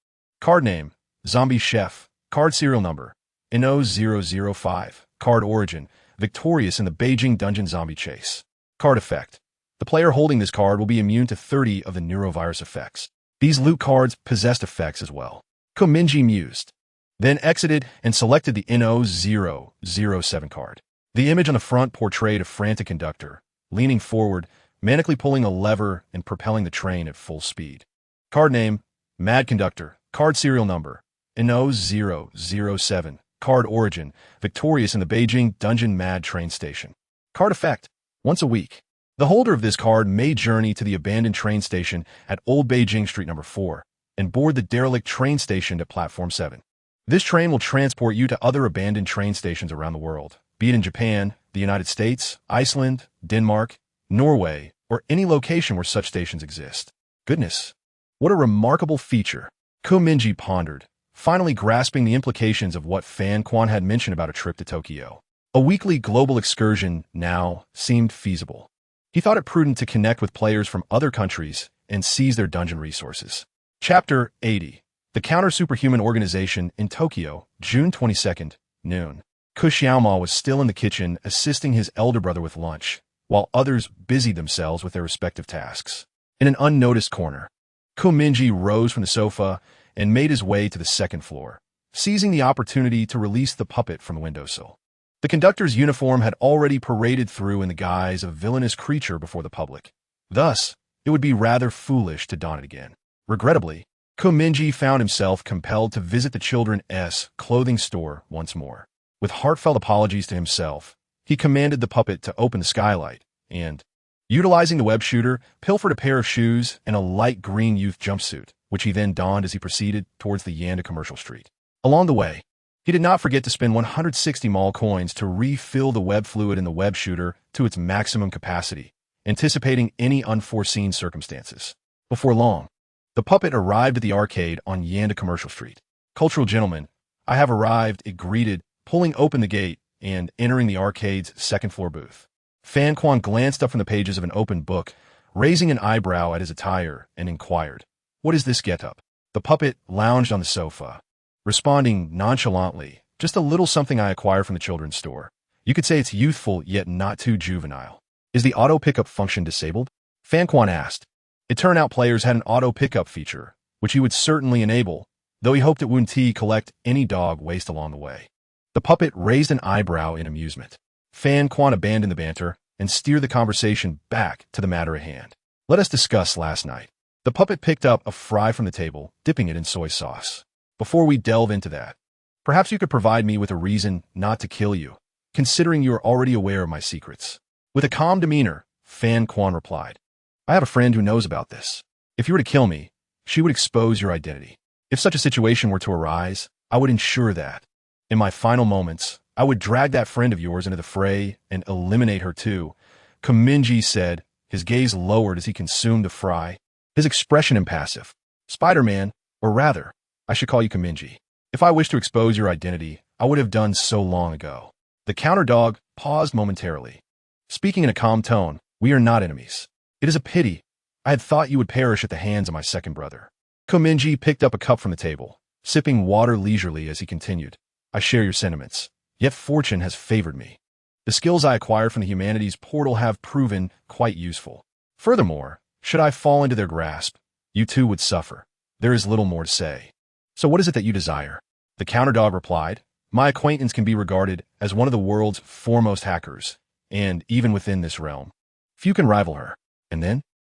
Card name, Zombie Chef. Card serial number, N0005. Card origin, victorious in the Beijing Dungeon Zombie Chase. Card effect. The player holding this card will be immune to 30 of the neurovirus effects. These loot cards possessed effects as well. Mingye mused, then exited and selected the N0007 card. The image on the front portrayed a frantic conductor, leaning forward, manically pulling a lever and propelling the train at full speed. Card name, Mad Conductor. Card serial number, N0007. Card origin, victorious in the Beijing Dungeon Mad train station. Card effect, once a week. The holder of this card may journey to the abandoned train station at Old Beijing Street number 4 and board the derelict train station at Platform 7. This train will transport you to other abandoned train stations around the world, be it in Japan, the United States, Iceland, Denmark, Norway, or any location where such stations exist. Goodness, what a remarkable feature. Mingye pondered, finally grasping the implications of what Fan Quan had mentioned about a trip to Tokyo. A weekly global excursion now seemed feasible. He thought it prudent to connect with players from other countries and seize their dungeon resources. Chapter 80. The Counter-Superhuman Organization in Tokyo, June 22nd, noon. Xiaoma was still in the kitchen assisting his elder brother with lunch, while others busied themselves with their respective tasks. In an unnoticed corner, Mingye rose from the sofa and made his way to the second floor, seizing the opportunity to release the puppet from the windowsill. The conductor's uniform had already paraded through in the guise of a villainous creature before the public. Thus, it would be rather foolish to don it again. Regrettably, Mingye found himself compelled to visit the children's clothing store once more. With heartfelt apologies to himself, he commanded the puppet to open the skylight and, utilizing the web shooter, pilfered a pair of shoes and a light green youth jumpsuit, which he then donned as he proceeded towards the Yanda Commercial Street. Along the way, he did not forget to spend 160 mall coins to refill the web fluid in the web shooter to its maximum capacity, anticipating any unforeseen circumstances. Before long, the puppet arrived at the arcade on Yanda Commercial Street. "Cultural gentlemen, I have arrived," it greeted, pulling open the gate and entering the arcade's second-floor booth. Fan Quan glanced up from the pages of an open book, raising an eyebrow at his attire, and inquired, "What is this get-up?" The puppet lounged on the sofa, responding nonchalantly, "Just a little something I acquired from the children's store. You could say it's youthful yet not too juvenile." "Is the auto pickup function disabled?" Fan Quan asked. It turned out players had an auto pickup feature, which he would certainly enable, though he hoped it wouldn't collect any dog waste along the way. The puppet raised an eyebrow in amusement. Fan Quan abandoned the banter and steered the conversation back to the matter at hand. "Let us discuss last night." The puppet picked up a fry from the table, dipping it in soy sauce. "Before we delve into that, perhaps you could provide me with a reason not to kill you, considering you are already aware of my secrets." With a calm demeanor, Fan Quan replied, "I have a friend who knows about this. If you were to kill me, she would expose your identity. If such a situation were to arise, I would ensure that, in my final moments, I would drag that friend of yours into the fray and eliminate her too," Mingye said, his gaze lowered as he consumed the fry, his expression impassive. "Spider-Man, or rather, I should call you Mingye. If I wished to expose your identity, I would have done so long ago." The counter-dog paused momentarily. Speaking in a calm tone, "We are not enemies. It is a pity. I had thought you would perish at the hands of my second brother." Mingye picked up a cup from the table, sipping water leisurely as he continued, "I share your sentiments, yet fortune has favored me. The skills I acquired from the humanities portal have proven quite useful. Furthermore, should I fall into their grasp, you too would suffer. There is little more to say." So what is it that you desire? The counterdog replied, my acquaintance can be regarded as one of the world's foremost hackers, and even within this realm, few can rival her. And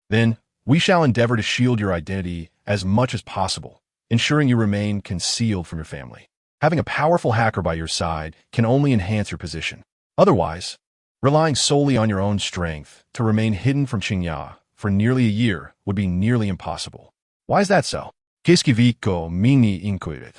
then, we shall endeavor to shield your identity as much as possible, ensuring you remain concealed from your family. Having a powerful hacker by your side can only enhance your position. Otherwise, relying solely on your own strength to remain hidden from Mingye for nearly a year would be nearly impossible. Why is that so? Kiskiviko Mingye inquired.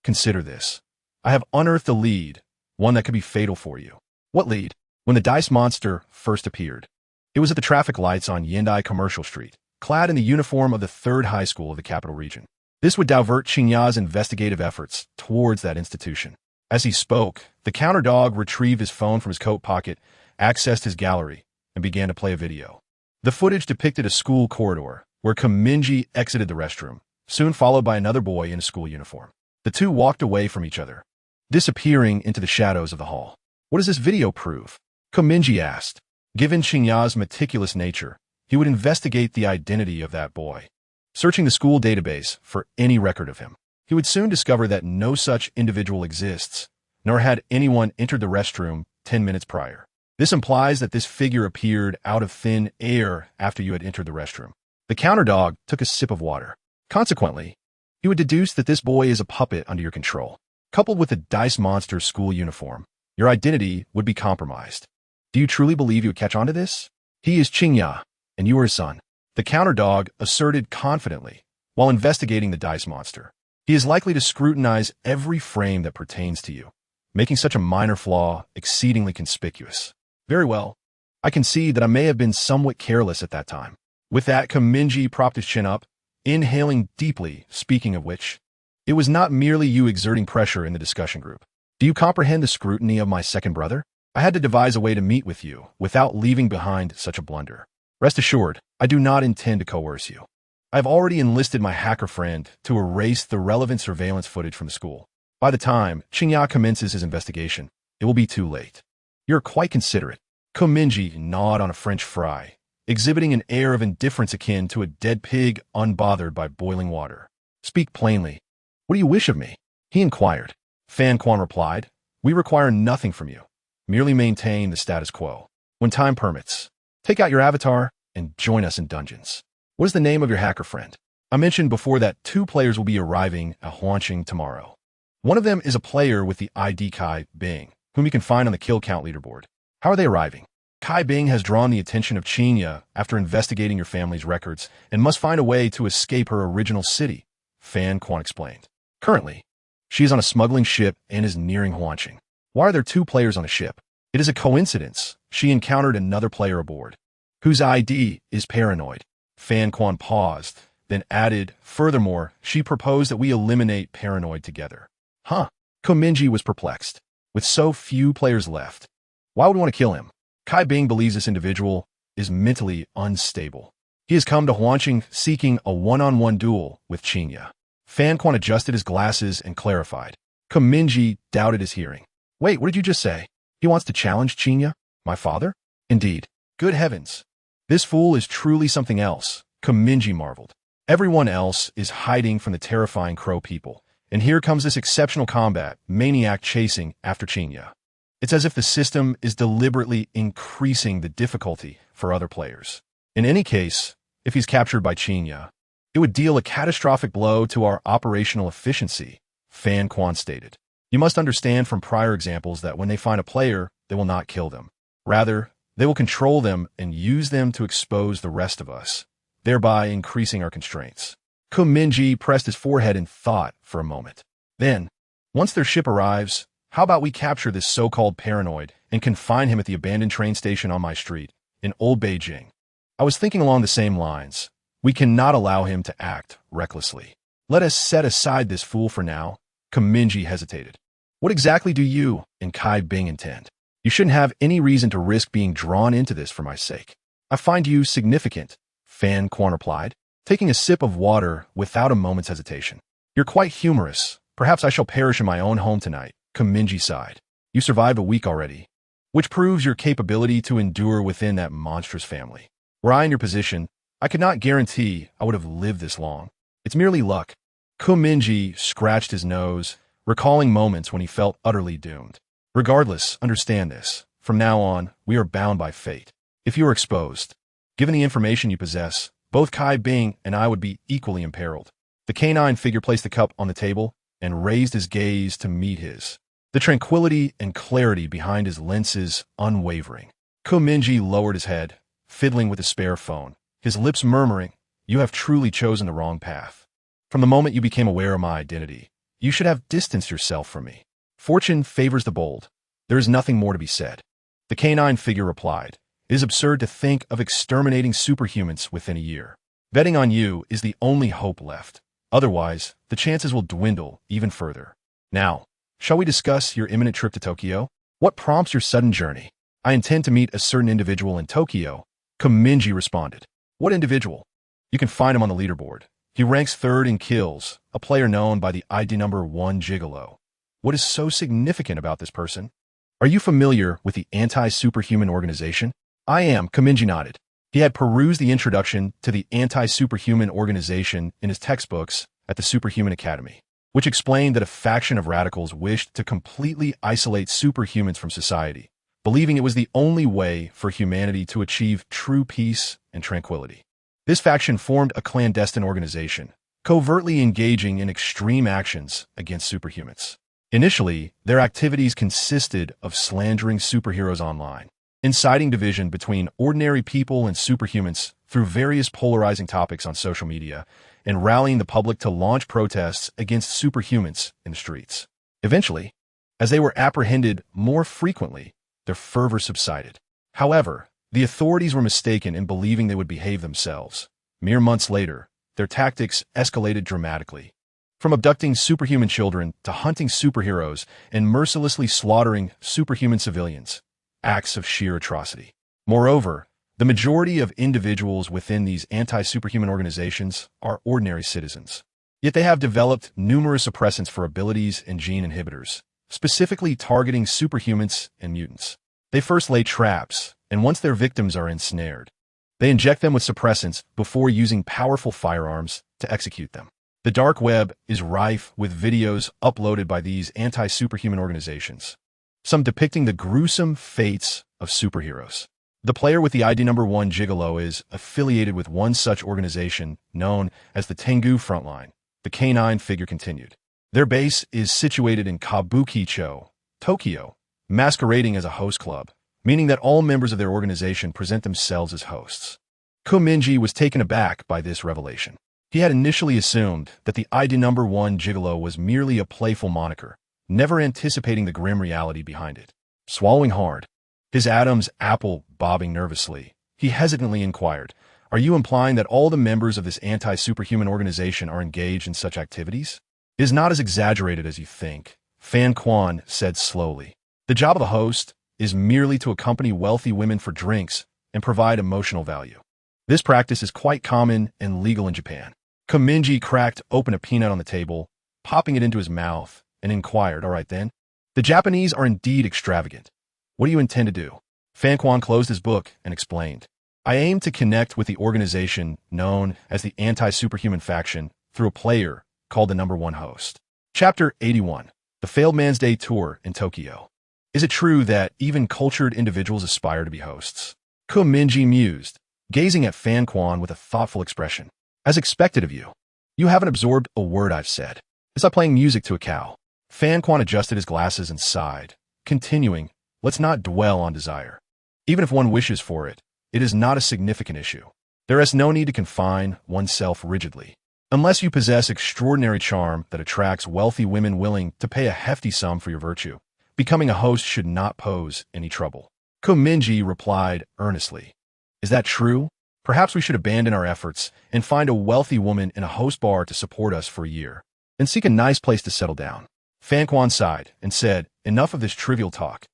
Consider this. I have unearthed a lead, one that could be fatal for you. What lead? When the dice monster first appeared, it was at the traffic lights on Yendai Commercial Street, clad in the uniform of the 3rd high school of the capital region. This would divert Mingye's investigative efforts towards that institution. As he spoke, the counterdog retrieved his phone from his coat pocket, accessed his gallery, and began to play a video. The footage depicted a school corridor where Mingye exited the restroom, soon followed by another boy in a school uniform. The two walked away from each other, disappearing into the shadows of the hall. What does this video prove? Mingye asked. Given Mingye's meticulous nature, he would investigate the identity of that boy, searching the school database for any record of him. He would soon discover that no such individual exists, nor had anyone entered the restroom 10 minutes prior. This implies that this figure appeared out of thin air after you had entered the restroom. The counterdog took a sip of water. Consequently, he would deduce that this boy is a puppet under your control. Coupled with the dice monster's school uniform, your identity would be compromised. Do you truly believe you would catch on to this? He is Mingye, and you are his son. The counterdog asserted confidently while investigating the dice monster. He is likely to scrutinize every frame that pertains to you, making such a minor flaw exceedingly conspicuous. Very well. I concede that I may have been somewhat careless at that time. With that, Mingye propped his chin up, inhaling deeply, speaking of which, it was not merely you exerting pressure in the discussion group. Do you comprehend the scrutiny of my second brother? I had to devise a way to meet with you without leaving behind such a blunder. Rest assured, I do not intend to coerce you. I have already enlisted my hacker friend to erase the relevant surveillance footage from the school. By the time Mingye commences his investigation, it will be too late. You're quite considerate. Mingye gnawed on a French fry, exhibiting an air of indifference akin to a dead pig unbothered by boiling water. Speak plainly. What do you wish of me? He inquired. Fan Quan replied, we require nothing from you. Merely maintain the status quo. When time permits, take out your avatar and join us in dungeons. What is the name of your hacker friend? I mentioned before that 2 players will be arriving at Huanqing tomorrow. One of them is a player with the ID Kai Bing, whom you can find on the kill count leaderboard. How are they arriving? Kai Bing has drawn the attention of Mingye after investigating your family's records and must find a way to escape her original city, Fan Quan explained. Currently, she is on a smuggling ship and is nearing Huanqing. Why are there 2 players on a ship? It is a coincidence she encountered another player aboard, whose ID is paranoid. Fan Quan paused, then added, furthermore, she proposed that we eliminate paranoid together. Huh? Mingye was perplexed. With so few players left, why would we want to kill him? Kai Bing believes this individual is mentally unstable. He has come to Huanqing seeking a one-on-one duel with Mingye. Fan Quan adjusted his glasses and clarified. Mingye doubted his hearing. Wait, what did you just say? He wants to challenge Mingye? My father? Indeed. Good heavens. This fool is truly something else, Mingye marveled. Everyone else is hiding from the terrifying crow people, and here comes this exceptional combat maniac chasing after Mingye. It's as if the system is deliberately increasing the difficulty for other players. In any case, if he's captured by Mingye, it would deal a catastrophic blow to our operational efficiency, Fan Quan stated. You must understand from prior examples that when they find a player, they will not kill them. Rather, they will control them and use them to expose the rest of us, thereby increasing our constraints. Mingye pressed his forehead in thought for a moment. Then, once their ship arrives, how about we capture this so-called paranoid and confine him at the abandoned train station on my street in Old Beijing? I was thinking along the same lines. We cannot allow him to act recklessly. Let us set aside this fool for now. Mingye hesitated. What exactly do you and Kai Bing intend? You shouldn't have any reason to risk being drawn into this for my sake. I find you significant, Fan Quan replied, taking a sip of water without a moment's hesitation. You're quite humorous. Perhaps I shall perish in my own home tonight, Mingye sighed. You survived a week already, which proves your capability to endure within that monstrous family. Were I in your position, I could not guarantee I would have lived this long. It's merely luck. Mingye scratched his nose, recalling moments when he felt utterly doomed. Regardless, understand this. From now on, we are bound by fate. If you are exposed, given the information you possess, both Kai Bing and I would be equally imperiled. The canine figure placed the cup on the table and raised his gaze to meet his. The tranquility and clarity behind his lenses unwavering. Mingye lowered his head, fiddling with his spare phone, his lips murmuring, "You have truly chosen the wrong path. From the moment you became aware of my identity, you should have distanced yourself from me. Fortune favors the bold. There is nothing more to be said." The canine figure replied, "It is absurd to think of exterminating superhumans within a year. Betting on you is the only hope left. Otherwise, the chances will dwindle even further. Now, shall we discuss your imminent trip to Tokyo? What prompts your sudden journey?" "I intend to meet a certain individual in Tokyo," Mingye responded. "What individual?" "You can find him on the leaderboard. He ranks third in kills, a player known by the ID number 1 Gigolo." "What is so significant about this person?" "Are you familiar with the anti-superhuman organization?" "I am," Mingye nodded. He had perused the introduction to the anti-superhuman organization in his textbooks at the Superhuman Academy, which explained that a faction of radicals wished to completely isolate superhumans from society, believing it was the only way for humanity to achieve true peace and tranquility. This faction formed a clandestine organization, covertly engaging in extreme actions against superhumans. Initially, their activities consisted of slandering superheroes online, inciting division between ordinary people and superhumans through various polarizing topics on social media, and rallying the public to launch protests against superhumans in the streets. Eventually, as they were apprehended more frequently, their fervor subsided. However, the authorities were mistaken in believing they would behave themselves. Mere months later, their tactics escalated dramatically. From abducting superhuman children to hunting superheroes and mercilessly slaughtering superhuman civilians, acts of sheer atrocity. Moreover, the majority of individuals within these anti-superhuman organizations are ordinary citizens. Yet they have developed numerous suppressants for abilities and gene inhibitors, specifically targeting superhumans and mutants. They first lay traps, and once their victims are ensnared, they inject them with suppressants before using powerful firearms to execute them. The dark web is rife with videos uploaded by these anti-superhuman organizations, some depicting the gruesome fates of superheroes. The player with the ID number 1 Gigolo is affiliated with one such organization known as the Tengu Frontline. The canine figure continued. Their base is situated in Kabukicho, Tokyo, masquerading as a host club, meaning that all members of their organization present themselves as hosts. Mingye was taken aback by this revelation. He had initially assumed that the ID number 1 Gigolo was merely a playful moniker, never anticipating the grim reality behind it. Swallowing hard, his Adam's apple bobbing nervously, he hesitantly inquired, "Are you implying that all the members of this anti-superhuman organization are engaged in such activities?" "It is not as exaggerated as you think," Fan Quan said slowly. "The job of the host is merely to accompany wealthy women for drinks and provide emotional value. This practice is quite common and legal in Japan." Mingye cracked open a peanut on the table, popping it into his mouth, and inquired, "All right then. The Japanese are indeed extravagant. What do you intend to do?" Fan Quan closed his book and explained, "I aim to connect with the organization known as the Anti-Superhuman Faction through a player called the number 1 host." Chapter 81. The Failed Man's Day Tour in Tokyo. Is it true that even cultured individuals aspire to be hosts? Mingye mused, gazing at Fan Quan with a thoughtful expression. "As expected of you. You haven't absorbed a word I've said. It's like playing music to a cow." Fan Quan adjusted his glasses and sighed, continuing, "Let's not dwell on desire. Even if one wishes for it, it is not a significant issue. There is no need to confine oneself rigidly. Unless you possess extraordinary charm that attracts wealthy women willing to pay a hefty sum for your virtue, becoming a host should not pose any trouble." Mingye replied earnestly, "Is that true? Perhaps we should abandon our efforts and find a wealthy woman in a host bar to support us for a year, and seek a nice place to settle down." Fan Quan sighed and said, "Enough of this trivial talk.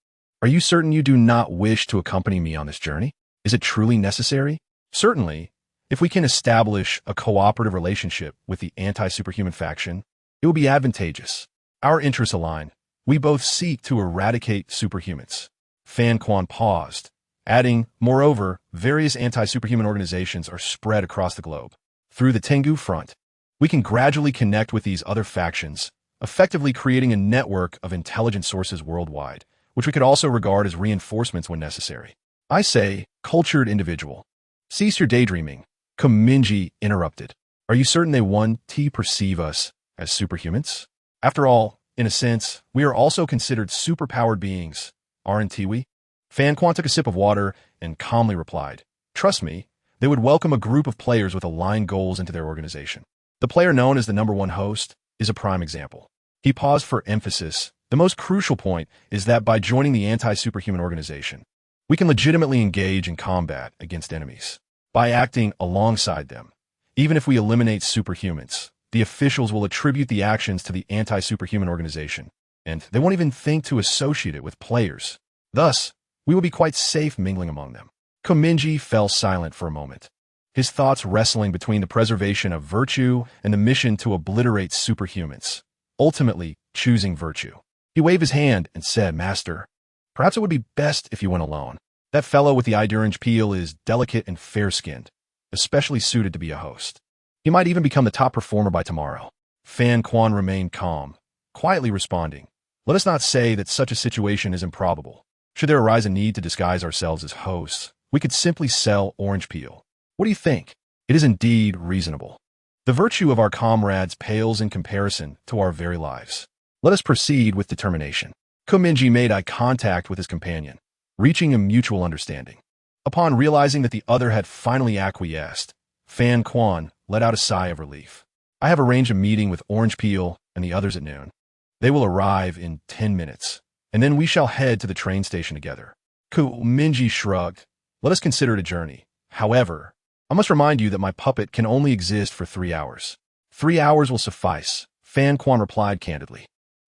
Are you certain you do not wish to accompany me on this journey? Is it truly necessary?" "Certainly. If we can establish a cooperative relationship with the anti-superhuman faction, it will be advantageous. Our interests align. We both seek to eradicate superhumans." Fan Quan paused, adding, "Moreover, various anti-superhuman organizations are spread across the globe. Through the Tengu Front, We can gradually connect with these other factions, effectively creating a network of intelligent sources worldwide, which we could also regard as reinforcements when necessary. I say, cultured individual. Cease your daydreaming. Mingye interrupted. Are you certain they want to perceive us as superhumans? After all, in a sense, we are also considered superpowered beings, aren't we? Fan Quan took a sip of water and calmly replied, trust me, they would welcome a group of players with aligned goals into their organization. The player known as the number one host is a prime example. He paused for emphasis. The most crucial point is that by joining the anti-superhuman organization, we can legitimately engage in combat against enemies. By acting alongside them, even if we eliminate superhumans, the officials will attribute the actions to the anti-superhuman organization, and they won't even think to associate it with players. Thus, we will be quite safe mingling among them. Mingye fell silent for a moment, his thoughts wrestling between the preservation of virtue and the mission to obliterate superhumans, ultimately choosing virtue. He waved his hand and said, Master, perhaps it would be best if you went alone. That fellow with the orange peel is delicate and fair-skinned, especially suited to be a host. He might even become the top performer by tomorrow. Fan Quan remained calm, quietly responding, let us not say that such a situation is improbable. Should there arise a need to disguise ourselves as hosts, we could simply sell orange peel. What do you think? It is indeed reasonable. The virtue of our comrades pales in comparison to our very lives. Let us proceed with determination. Mingye made eye contact with his companion, reaching a mutual understanding. Upon realizing that the other had finally acquiesced, Fan Quan let out a sigh of relief. I have arranged a meeting with Orange Peel and the others at noon. They will arrive in 10 minutes, and then we shall head to the train station together. Mingye shrugged. Let us consider it a journey. However, I must remind you that my puppet can only exist for 3 hours. 3 hours will suffice, Fan Quan replied candidly.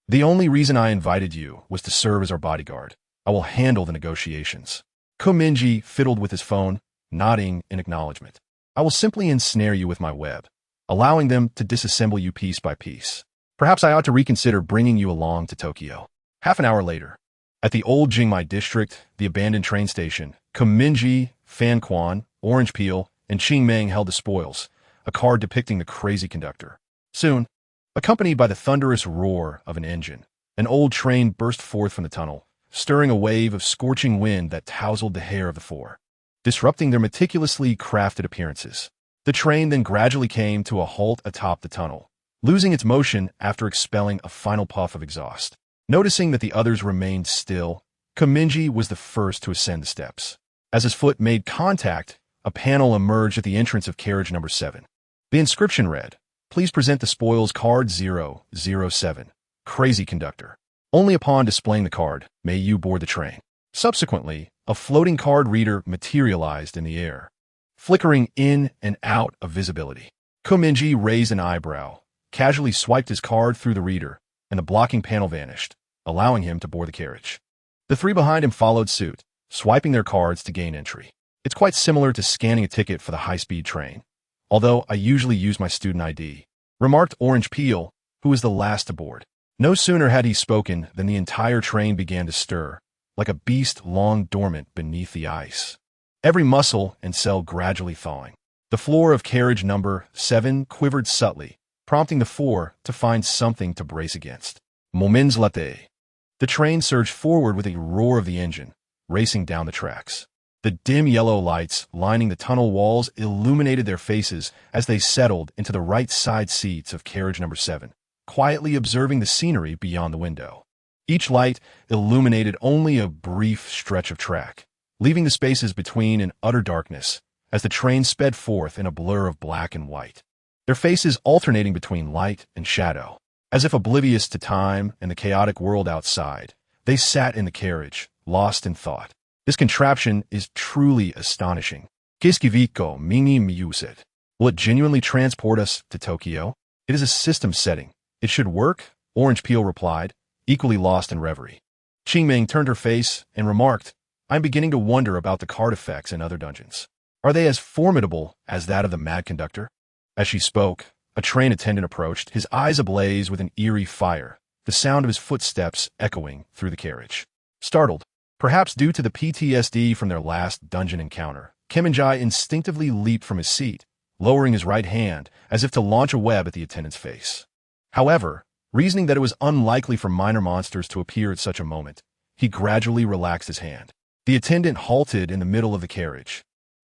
The only reason I invited you was to serve as our bodyguard. I will handle the negotiations. Mingye fiddled with his phone, nodding in acknowledgement. I will simply ensnare you with my web, allowing them to disassemble you piece by piece. Perhaps I ought to reconsider bringing you along to Tokyo. Half an hour later, at the old Jingmai district, the abandoned train station, Mingye, Fan Quan, Orange Peel, and Qingmeng held the spoils, a card depicting the crazy conductor. Soon, accompanied by the thunderous roar of an engine, an old train burst forth from the tunnel, stirring a wave of scorching wind that tousled the hair of the four, disrupting their meticulously crafted appearances. The train then gradually came to a halt atop the tunnel, losing its motion after expelling a final puff of exhaust. Noticing that the others remained still, Mingye was the first to ascend the steps. As his foot made contact, a panel emerged at the entrance of carriage number 7. The inscription read, Please present the spoils card 007, Crazy Conductor. Only upon displaying the card may you board the train. Subsequently, a floating card reader materialized in the air, flickering in and out of visibility. Mingye raised an eyebrow, casually swiped his card through the reader, and the blocking panel vanished, allowing him to board the carriage. The three behind him followed suit, swiping their cards to gain entry. It's quite similar to scanning a ticket for the high-speed train, although I usually use my student ID, remarked Orange Peel, who was the last to board. No sooner had he spoken than the entire train began to stir, like a beast long dormant beneath the ice. Every muscle and cell gradually thawing. The floor of carriage number 7 quivered subtly, prompting the four to find something to brace against. Moments latte. The train surged forward with a roar of the engine, racing down the tracks. The dim yellow lights lining the tunnel walls illuminated their faces as they settled into the right side seats of carriage number 7, quietly observing the scenery beyond the window. Each light illuminated only a brief stretch of track, leaving the spaces between in utter darkness as the train sped forth in a blur of black and white, their faces alternating between light and shadow. As if oblivious to time and the chaotic world outside, they sat in the carriage, lost in thought. This contraption is truly astonishing. Kiskiviko Mingye Miyuset. Will it genuinely transport us to Tokyo? It is a system setting. It should work, Orange Peel replied, equally lost in reverie. Qingmeng turned her face and remarked, I'm beginning to wonder about the card effects in other dungeons. Are they as formidable as that of the Mad Conductor? As she spoke, a train attendant approached, his eyes ablaze with an eerie fire, the sound of his footsteps echoing through the carriage. Startled, perhaps due to the PTSD from their last dungeon encounter, Mingye instinctively leaped from his seat, lowering his right hand as if to launch a web at the attendant's face. However, reasoning that it was unlikely for minor monsters to appear at such a moment, he gradually relaxed his hand. The attendant halted in the middle of the carriage,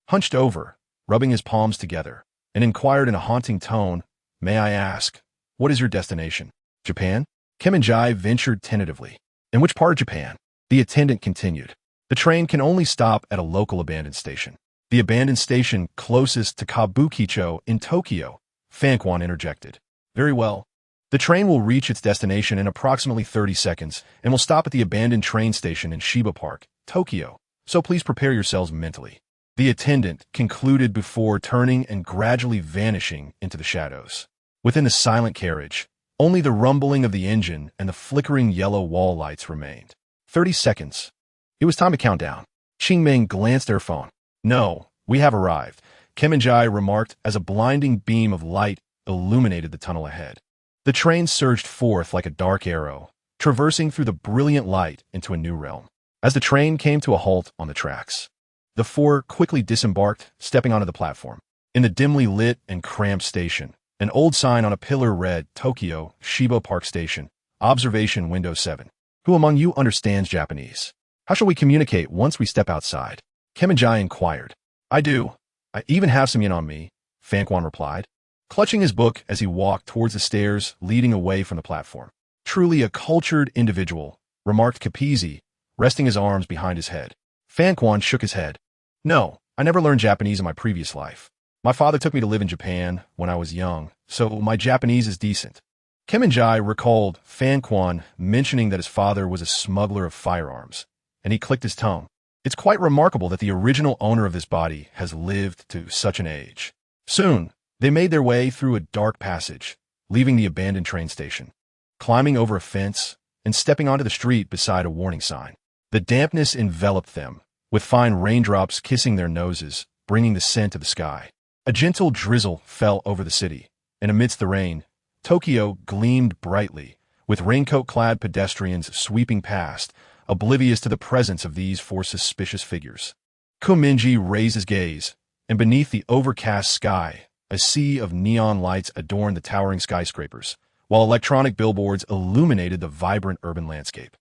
hunched over, rubbing his palms together, and inquired in a haunting tone, "May I ask, what is your destination?" "Japan?" Mingye ventured tentatively. "In which part of Japan?" The attendant continued. "The train can only stop at a local abandoned station." "The abandoned station closest to Kabukicho in Tokyo," Fanquan interjected. "Very well. The train will reach its destination in approximately 30 seconds and will stop at the abandoned train station in Shiba Park, Tokyo, so please prepare yourselves mentally," the attendant concluded before turning and gradually vanishing into the shadows. Within the silent carriage, only the rumbling of the engine and the flickering yellow wall lights remained. 30 seconds. It was time to count down. Qingming glanced at her phone. "No, we have arrived," Mingye remarked as a blinding beam of light illuminated the tunnel ahead. The train surged forth like a dark arrow, traversing through the brilliant light into a new realm. As the train came to a halt on the tracks, the four quickly disembarked, stepping onto the platform. In the dimly lit and cramped station, an old sign on a pillar read, "Tokyo, Shiba Park Station, Observation Window 7. Who among you understands Japanese? How shall we communicate once we step outside?" Mingye inquired. "I do. I even have some yen on me," Fanquan replied, clutching his book as he walked towards the stairs leading away from the platform. "Truly a cultured individual," remarked Capizzi, resting his arms behind his head. Fanquan shook his head. "No, I never learned Japanese in my previous life. My father took me to live in Japan when I was young, so my Japanese is decent." Mingye recalled Fanquan mentioning that his father was a smuggler of firearms, and he clicked his tongue. It's quite remarkable that the original owner of this body has lived to such an age. Soon, they made their way through a dark passage, leaving the abandoned train station, climbing over a fence, and stepping onto the street beside a warning sign. The dampness enveloped them, with fine raindrops kissing their noses, bringing the scent of the sky. A gentle drizzle fell over the city, and amidst the rain, Tokyo gleamed brightly, with raincoat-clad pedestrians sweeping past, oblivious to the presence of these four suspicious figures. Mingye raised his gaze, and beneath the overcast sky, a sea of neon lights adorned the towering skyscrapers, while electronic billboards illuminated the vibrant urban landscape.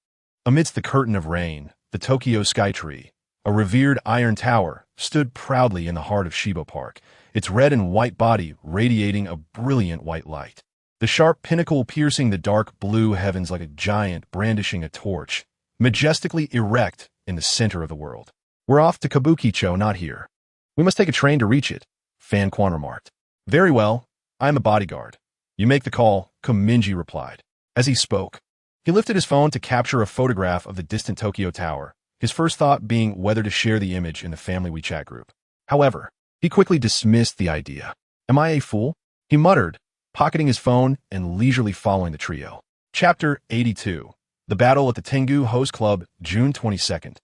Amidst the curtain of rain, the Tokyo Skytree, a revered iron tower, stood proudly in the heart of Shiba Park, its red and white body radiating a brilliant white light. The sharp pinnacle piercing the dark blue heavens like a giant brandishing a torch, majestically erect in the center of the world. "We're off to Kabukicho, not here. We must take a train to reach it," Fanquan remarked. "Very well, I am a bodyguard. You make the call," Mingye replied. As he spoke, he lifted his phone to capture a photograph of the distant Tokyo Tower, his first thought being whether to share the image in the family WeChat group. However, he quickly dismissed the idea. "Am I a fool?" he muttered, pocketing his phone and leisurely following the trio. Chapter 82. The Battle at the Tengu Host Club, June 22nd.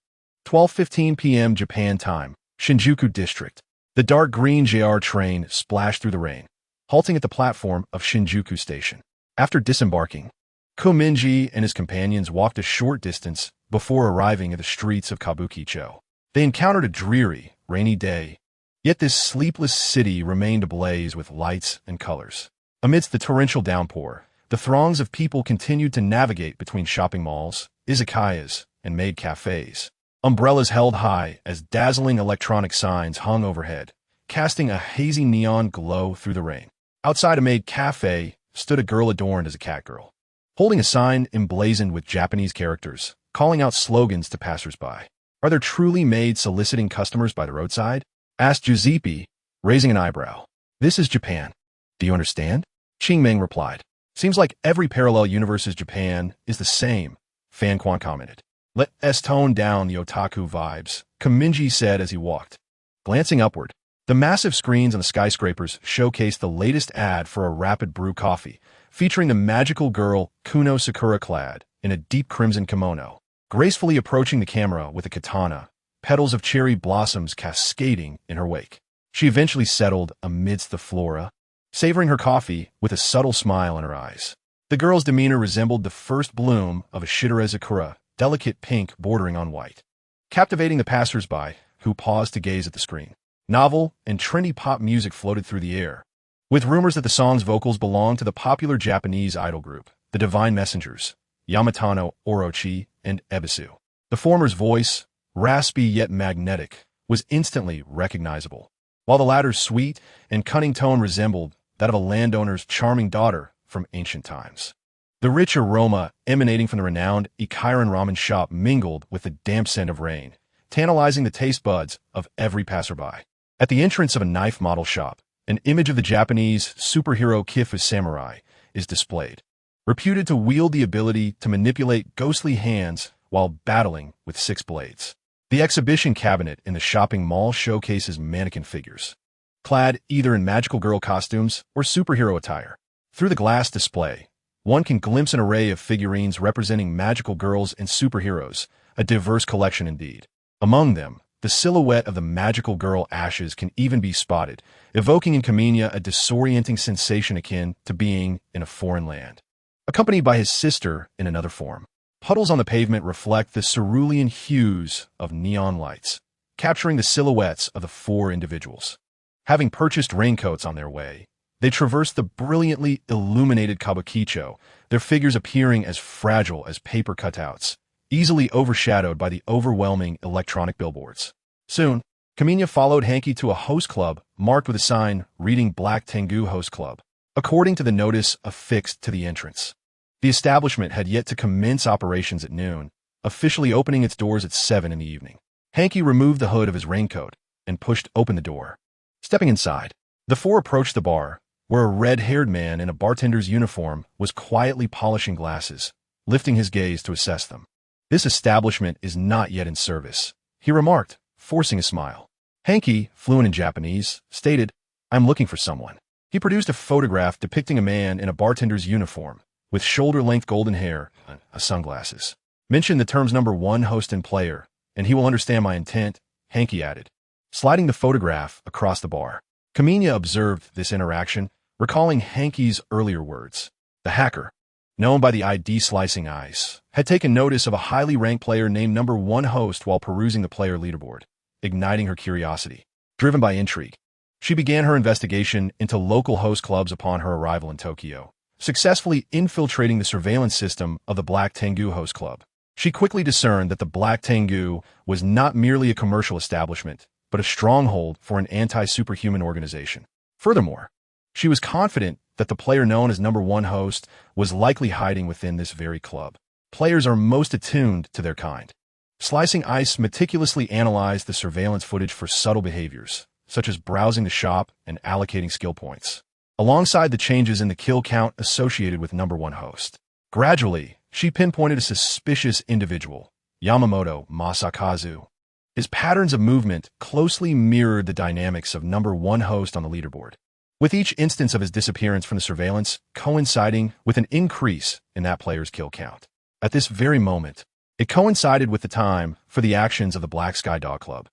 12:15 p.m. Japan time, Shinjuku District. The dark green JR train splashed through the rain, halting at the platform of Shinjuku Station. After disembarking, Mingye and his companions walked a short distance before arriving at the streets of Kabukicho. They encountered a dreary, rainy day, yet this sleepless city remained ablaze with lights and colors. Amidst the torrential downpour, the throngs of people continued to navigate between shopping malls, izakayas, and maid cafes. Umbrellas held high as dazzling electronic signs hung overhead, casting a hazy neon glow through the rain. Outside a maid cafe stood a girl adorned as a catgirl, holding a sign emblazoned with Japanese characters, calling out slogans to passersby. "Are there truly maids soliciting customers by the roadside?" asked Giuseppe, raising an eyebrow. "This is Japan. Do you understand?" Qingming replied. "Seems like every parallel universe's Japan is the same," Fanquan commented. "Let's tone down the otaku vibes," Mingye said as he walked. Glancing upward, the massive screens on the skyscrapers showcased the latest ad for a rapid brew coffee, featuring the magical girl Kuno Sakura-clad in a deep crimson kimono, gracefully approaching the camera with a katana, petals of cherry blossoms cascading in her wake. She eventually settled amidst the flora, savoring her coffee with a subtle smile in her eyes. The girl's demeanor resembled the first bloom of a Shidore-zakura, delicate pink bordering on white, captivating the passersby who paused to gaze at the screen. Novel and trendy pop music floated through the air, with rumors that the song's vocals belonged to the popular Japanese idol group, the Divine Messengers, Yamatano Orochi and Ebisu. The former's voice, raspy yet magnetic, was instantly recognizable, while the latter's sweet and cunning tone resembled that of a landowner's charming daughter from ancient times. The rich aroma emanating from the renowned Ikairan ramen shop mingled with the damp scent of rain, tantalizing the taste buds of every passerby. At the entrance of a knife model shop, an image of the Japanese superhero Kifu Samurai is displayed, reputed to wield the ability to manipulate ghostly hands while battling with 6 blades. The exhibition cabinet in the shopping mall showcases mannequin figures, clad either in magical girl costumes or superhero attire. Through the glass display, one can glimpse an array of figurines representing magical girls and superheroes, a diverse collection indeed. Among them, the silhouette of the magical girl Ashes can even be spotted, evoking in Kaminya a disorienting sensation akin to being in a foreign land. Accompanied by his sister in another form, puddles on the pavement reflect the cerulean hues of neon lights, capturing the silhouettes of the 4 individuals. Having purchased raincoats on their way, they traverse the brilliantly illuminated kabukicho, their figures appearing as fragile as paper cutouts, easily overshadowed by the overwhelming electronic billboards. Soon, Kaminya followed Hanky to a host club marked with a sign reading Black Tengu Host Club, according to the notice affixed to the entrance. The establishment had yet to commence operations at noon, officially opening its doors at 7 in the evening. Hanky removed the hood of his raincoat and pushed open the door. Stepping inside, the 4 approached the bar, where a red-haired man in a bartender's uniform was quietly polishing glasses, lifting his gaze to assess them. "This establishment is not yet in service," he remarked, forcing a smile. Hanky, fluent in Japanese, stated, "I'm looking for someone." He produced a photograph depicting a man in a bartender's uniform, with shoulder-length golden hair and sunglasses. "Mention the terms number 1 host and player, and he will understand my intent," Hanky added, sliding the photograph across the bar. Kaminya observed this interaction, recalling Hanky's earlier words. The hacker, known by the ID Slicing Eyes, had taken notice of a highly ranked player named number 1 host while perusing the player leaderboard, igniting her curiosity. Driven by intrigue, she began her investigation into local host clubs upon her arrival in Tokyo, successfully infiltrating the surveillance system of the Black Tengu Host Club. She quickly discerned that the Black Tengu was not merely a commercial establishment, but a stronghold for an anti-superhuman organization. Furthermore, she was confident that the player known as number 1 host was likely hiding within this very club. Players are most attuned to their kind. Slicing Ice meticulously analyzed the surveillance footage for subtle behaviors, such as browsing the shop and allocating skill points, alongside the changes in the kill count associated with number 1 host. Gradually, she pinpointed a suspicious individual, Yamamoto Masakazu. His patterns of movement closely mirrored the dynamics of number 1 host on the leaderboard, with each instance of his disappearance from the surveillance coinciding with an increase in that player's kill count. At this very moment, it coincided with the time for the actions of the Black Sky Dog Club.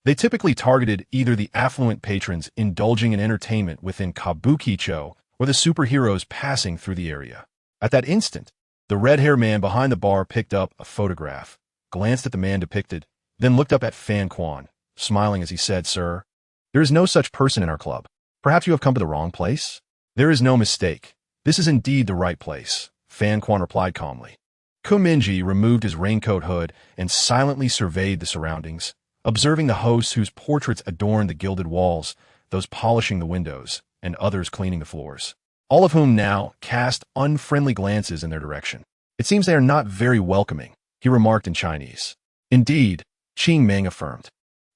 They typically targeted either the affluent patrons indulging in entertainment within Kabukicho or the superheroes passing through the area. At that instant, the red-haired man behind the bar picked up a photograph, glanced at the man depicted, then looked up at Fan Quan, smiling as he said, "Sir, there is no such person in our club. Perhaps you have come to the wrong place?" "There is no mistake. This is indeed the right place," Fan Quan replied calmly. Mingye removed his raincoat hood and silently surveyed the surroundings, observing the hosts whose portraits adorned the gilded walls, those polishing the windows, and others cleaning the floors, all of whom now cast unfriendly glances in their direction. "It seems they are not very welcoming," he remarked in Chinese. "Indeed," Qing Meng affirmed.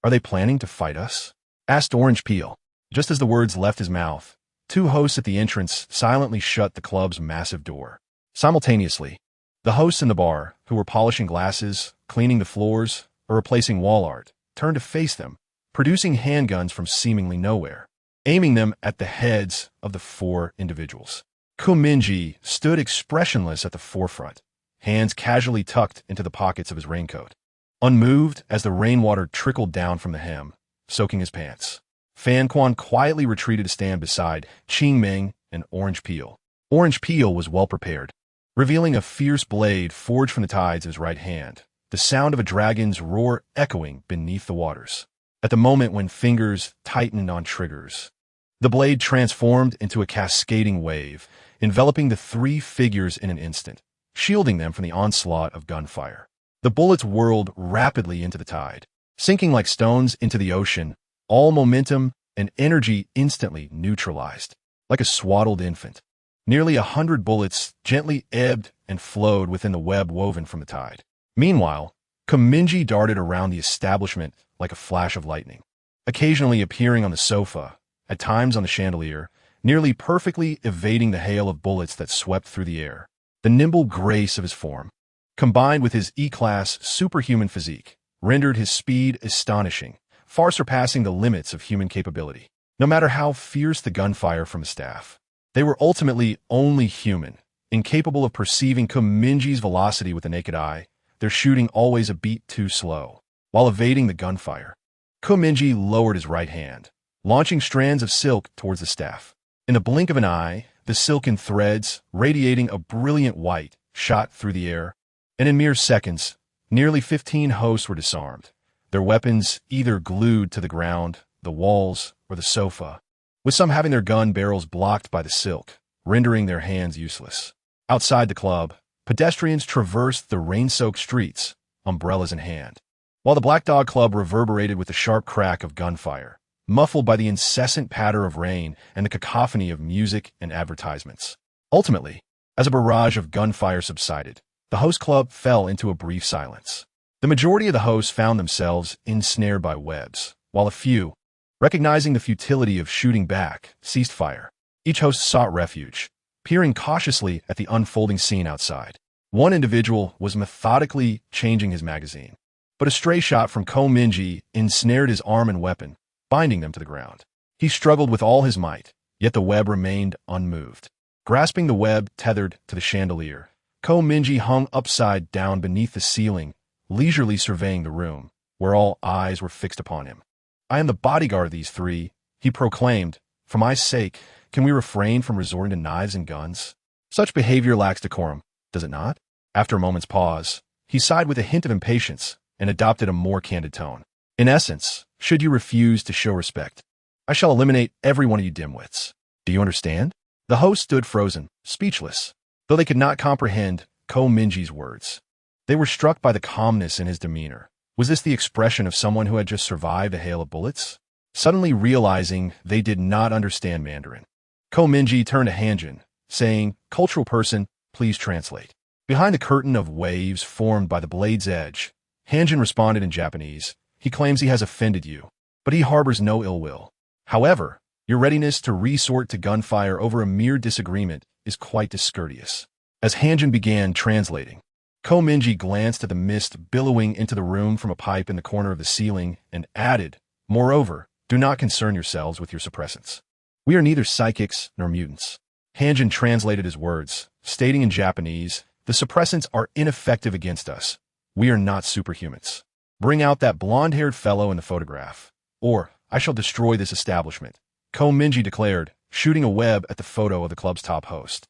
"Are they planning to fight us?" asked Orange Peel. Just as the words left his mouth, 2 hosts at the entrance silently shut the club's massive door. Simultaneously, the hosts in the bar, who were polishing glasses, cleaning the floors, or replacing wall art, turned to face them, producing handguns from seemingly nowhere, aiming them at the heads of the 4 individuals. Mingye stood expressionless at the forefront, hands casually tucked into the pockets of his raincoat, unmoved as the rainwater trickled down from the hem, soaking his pants. Fan Quan quietly retreated to stand beside Qing Meng and Orange Peel. Orange Peel was well prepared, revealing a fierce blade forged from the tides of his right hand, the sound of a dragon's roar echoing beneath the waters. at the moment when fingers tightened on triggers. The blade transformed into a cascading wave, enveloping the three figures in an instant, shielding them from the onslaught of gunfire. The bullets whirled rapidly into the tide, sinking like stones into the ocean, all momentum and energy instantly neutralized, like a swaddled infant. Nearly 100 bullets gently ebbed and flowed within the web woven from the tide. Meanwhile, Mingye darted around the establishment like a flash of lightning, occasionally appearing on the sofa, at times on the chandelier, nearly perfectly evading the hail of bullets that swept through the air. The nimble grace of his form, combined with his E-class superhuman physique, rendered his speed astonishing, far surpassing the limits of human capability. No matter how fierce the gunfire from the staff, they were ultimately only human, incapable of perceiving Mingye's velocity with the naked eye, their shooting always a beat too slow. While evading the gunfire, Mingye lowered his right hand, launching strands of silk towards the staff. In the blink of an eye, the silken threads, radiating a brilliant white, shot through the air, and in mere seconds, nearly 15 hosts were disarmed, their weapons either glued to the ground, the walls, or the sofa, with some having their gun barrels blocked by the silk, rendering their hands useless. Outside the club, pedestrians traversed the rain-soaked streets, umbrellas in hand, while the Black Dog Club reverberated with the sharp crack of gunfire, muffled by the incessant patter of rain and the cacophony of music and advertisements. Ultimately, as a barrage of gunfire subsided, the host club fell into a brief silence. The majority of the hosts found themselves ensnared by webs, while a few, recognizing the futility of shooting back, ceased fire. Each host sought refuge, peering cautiously at the unfolding scene outside. One individual was methodically changing his magazine, but a stray shot from Mingye ensnared his arm and weapon, binding them to the ground. He struggled with all his might, yet the web remained unmoved. Grasping the web tethered to the chandelier, Mingye hung upside down beneath the ceiling, leisurely surveying the room, where all eyes were fixed upon him. "I am the bodyguard of these three," he proclaimed. "For my sake, can we refrain from resorting to knives and guns? Such behavior lacks decorum, does it not?" After a moment's pause, he sighed with a hint of impatience and adopted a more candid tone. "In essence, should you refuse to show respect, I shall eliminate every one of you dimwits. Do you understand?" The host stood frozen, speechless, though they could not comprehend Mingye's words. They were struck by the calmness in his demeanor. Was this the expression of someone who had just survived a hail of bullets? Suddenly realizing they did not understand Mandarin, Mingye turned to Hanjin, saying, "Cultural person, please translate." Behind the curtain of waves formed by the blade's edge, Hanjin responded in Japanese. "He claims he has offended you, but he harbors no ill will. However, your readiness to resort to gunfire over a mere disagreement is quite discourteous." As Hanjin began translating, Mingye glanced at the mist billowing into the room from a pipe in the corner of the ceiling and added, "Moreover, do not concern yourselves with your suppressants. We are neither psychics nor mutants." Hanjin translated his words, stating in Japanese, "The suppressants are ineffective against us. We are not superhumans. Bring out that blonde-haired fellow in the photograph, or I shall destroy this establishment," Mingye declared, shooting a web at the photo of the club's top host.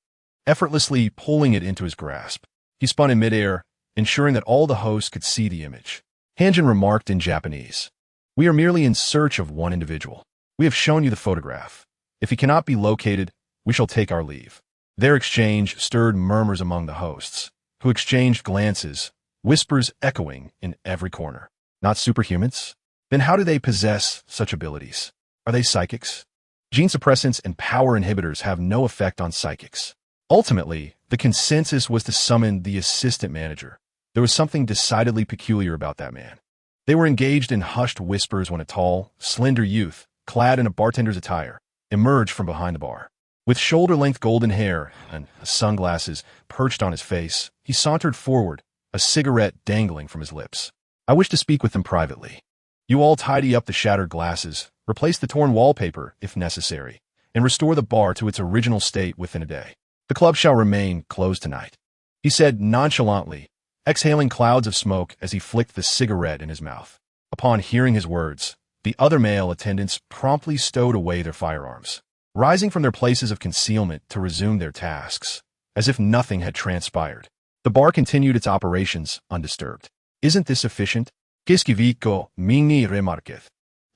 Effortlessly pulling it into his grasp, he spun in midair, ensuring that all the hosts could see the image. Hanjin remarked in Japanese, "We are merely in search of one individual. We have shown you the photograph. If he cannot be located, we shall take our leave." Their exchange stirred murmurs among the hosts, who exchanged glances, whispers echoing in every corner. Not superhumans? Then how do they possess such abilities? Are they psychics? Gene suppressants and power inhibitors have no effect on psychics. Ultimately, the consensus was to summon the assistant manager. There was something decidedly peculiar about that man. They were engaged in hushed whispers when a tall, slender youth, clad in a bartender's attire, emerged from behind the bar. With shoulder-length golden hair and sunglasses perched on his face, he sauntered forward, a cigarette dangling from his lips. "I wish to speak with them privately. You all tidy up the shattered glasses, replace the torn wallpaper if necessary, and restore the bar to its original state within a day. The club shall remain closed tonight," he said nonchalantly, exhaling clouds of smoke as he flicked the cigarette in his mouth. Upon hearing his words, the other male attendants promptly stowed away their firearms, rising from their places of concealment to resume their tasks, as if nothing had transpired. The bar continued its operations undisturbed. "Isn't this sufficient?" Mingye remarketh.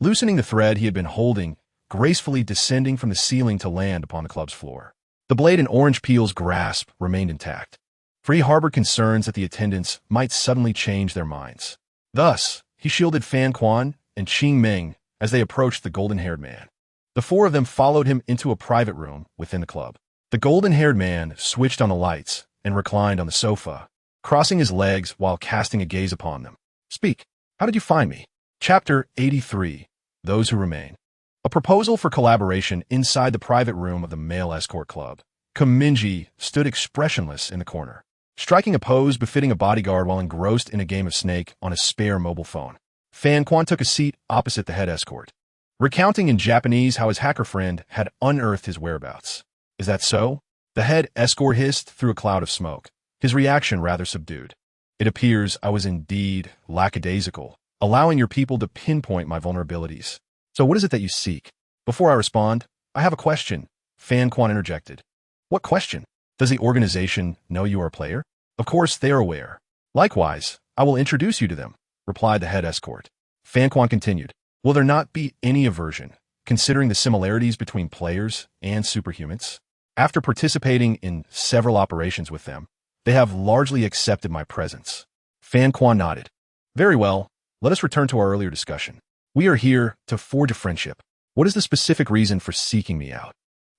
loosening the thread he had been holding, gracefully descending from the ceiling to land upon the club's floor. The blade in Orange Peel's grasp remained intact, for he harbored concerns that the attendants might suddenly change their minds. Thus, he shielded Fan Quan and Qing Ming as they approached the golden-haired man. The four of them followed him into a private room within the club. The golden-haired man switched on the lights and reclined on the sofa, crossing his legs while casting a gaze upon them. Speak. How did you find me? Chapter 83. Those Who Remain. A proposal for collaboration inside the private room of the male escort club. Mingye stood expressionless in the corner, striking a pose befitting a bodyguard while engrossed in a game of Snake on a spare mobile phone. Fan Quan took a seat opposite the head escort, recounting in Japanese how his hacker friend had unearthed his whereabouts. Is that so? The head escort hissed through a cloud of smoke, his reaction rather subdued. It appears I was indeed lackadaisical, allowing your people to pinpoint my vulnerabilities. So what is it that you seek? Before I respond, I have a question, Fan Quan interjected. What question? Does the organization know you are a player? Of course they are aware. Likewise, I will introduce you to them, replied the head escort. Fan Quan continued. Will there not be any aversion, considering the similarities between players and superhumans? After participating in several operations with them, they have largely accepted my presence. Fan Quan nodded. Very well, let us return to our earlier discussion. We are here to forge a friendship. What is the specific reason for seeking me out?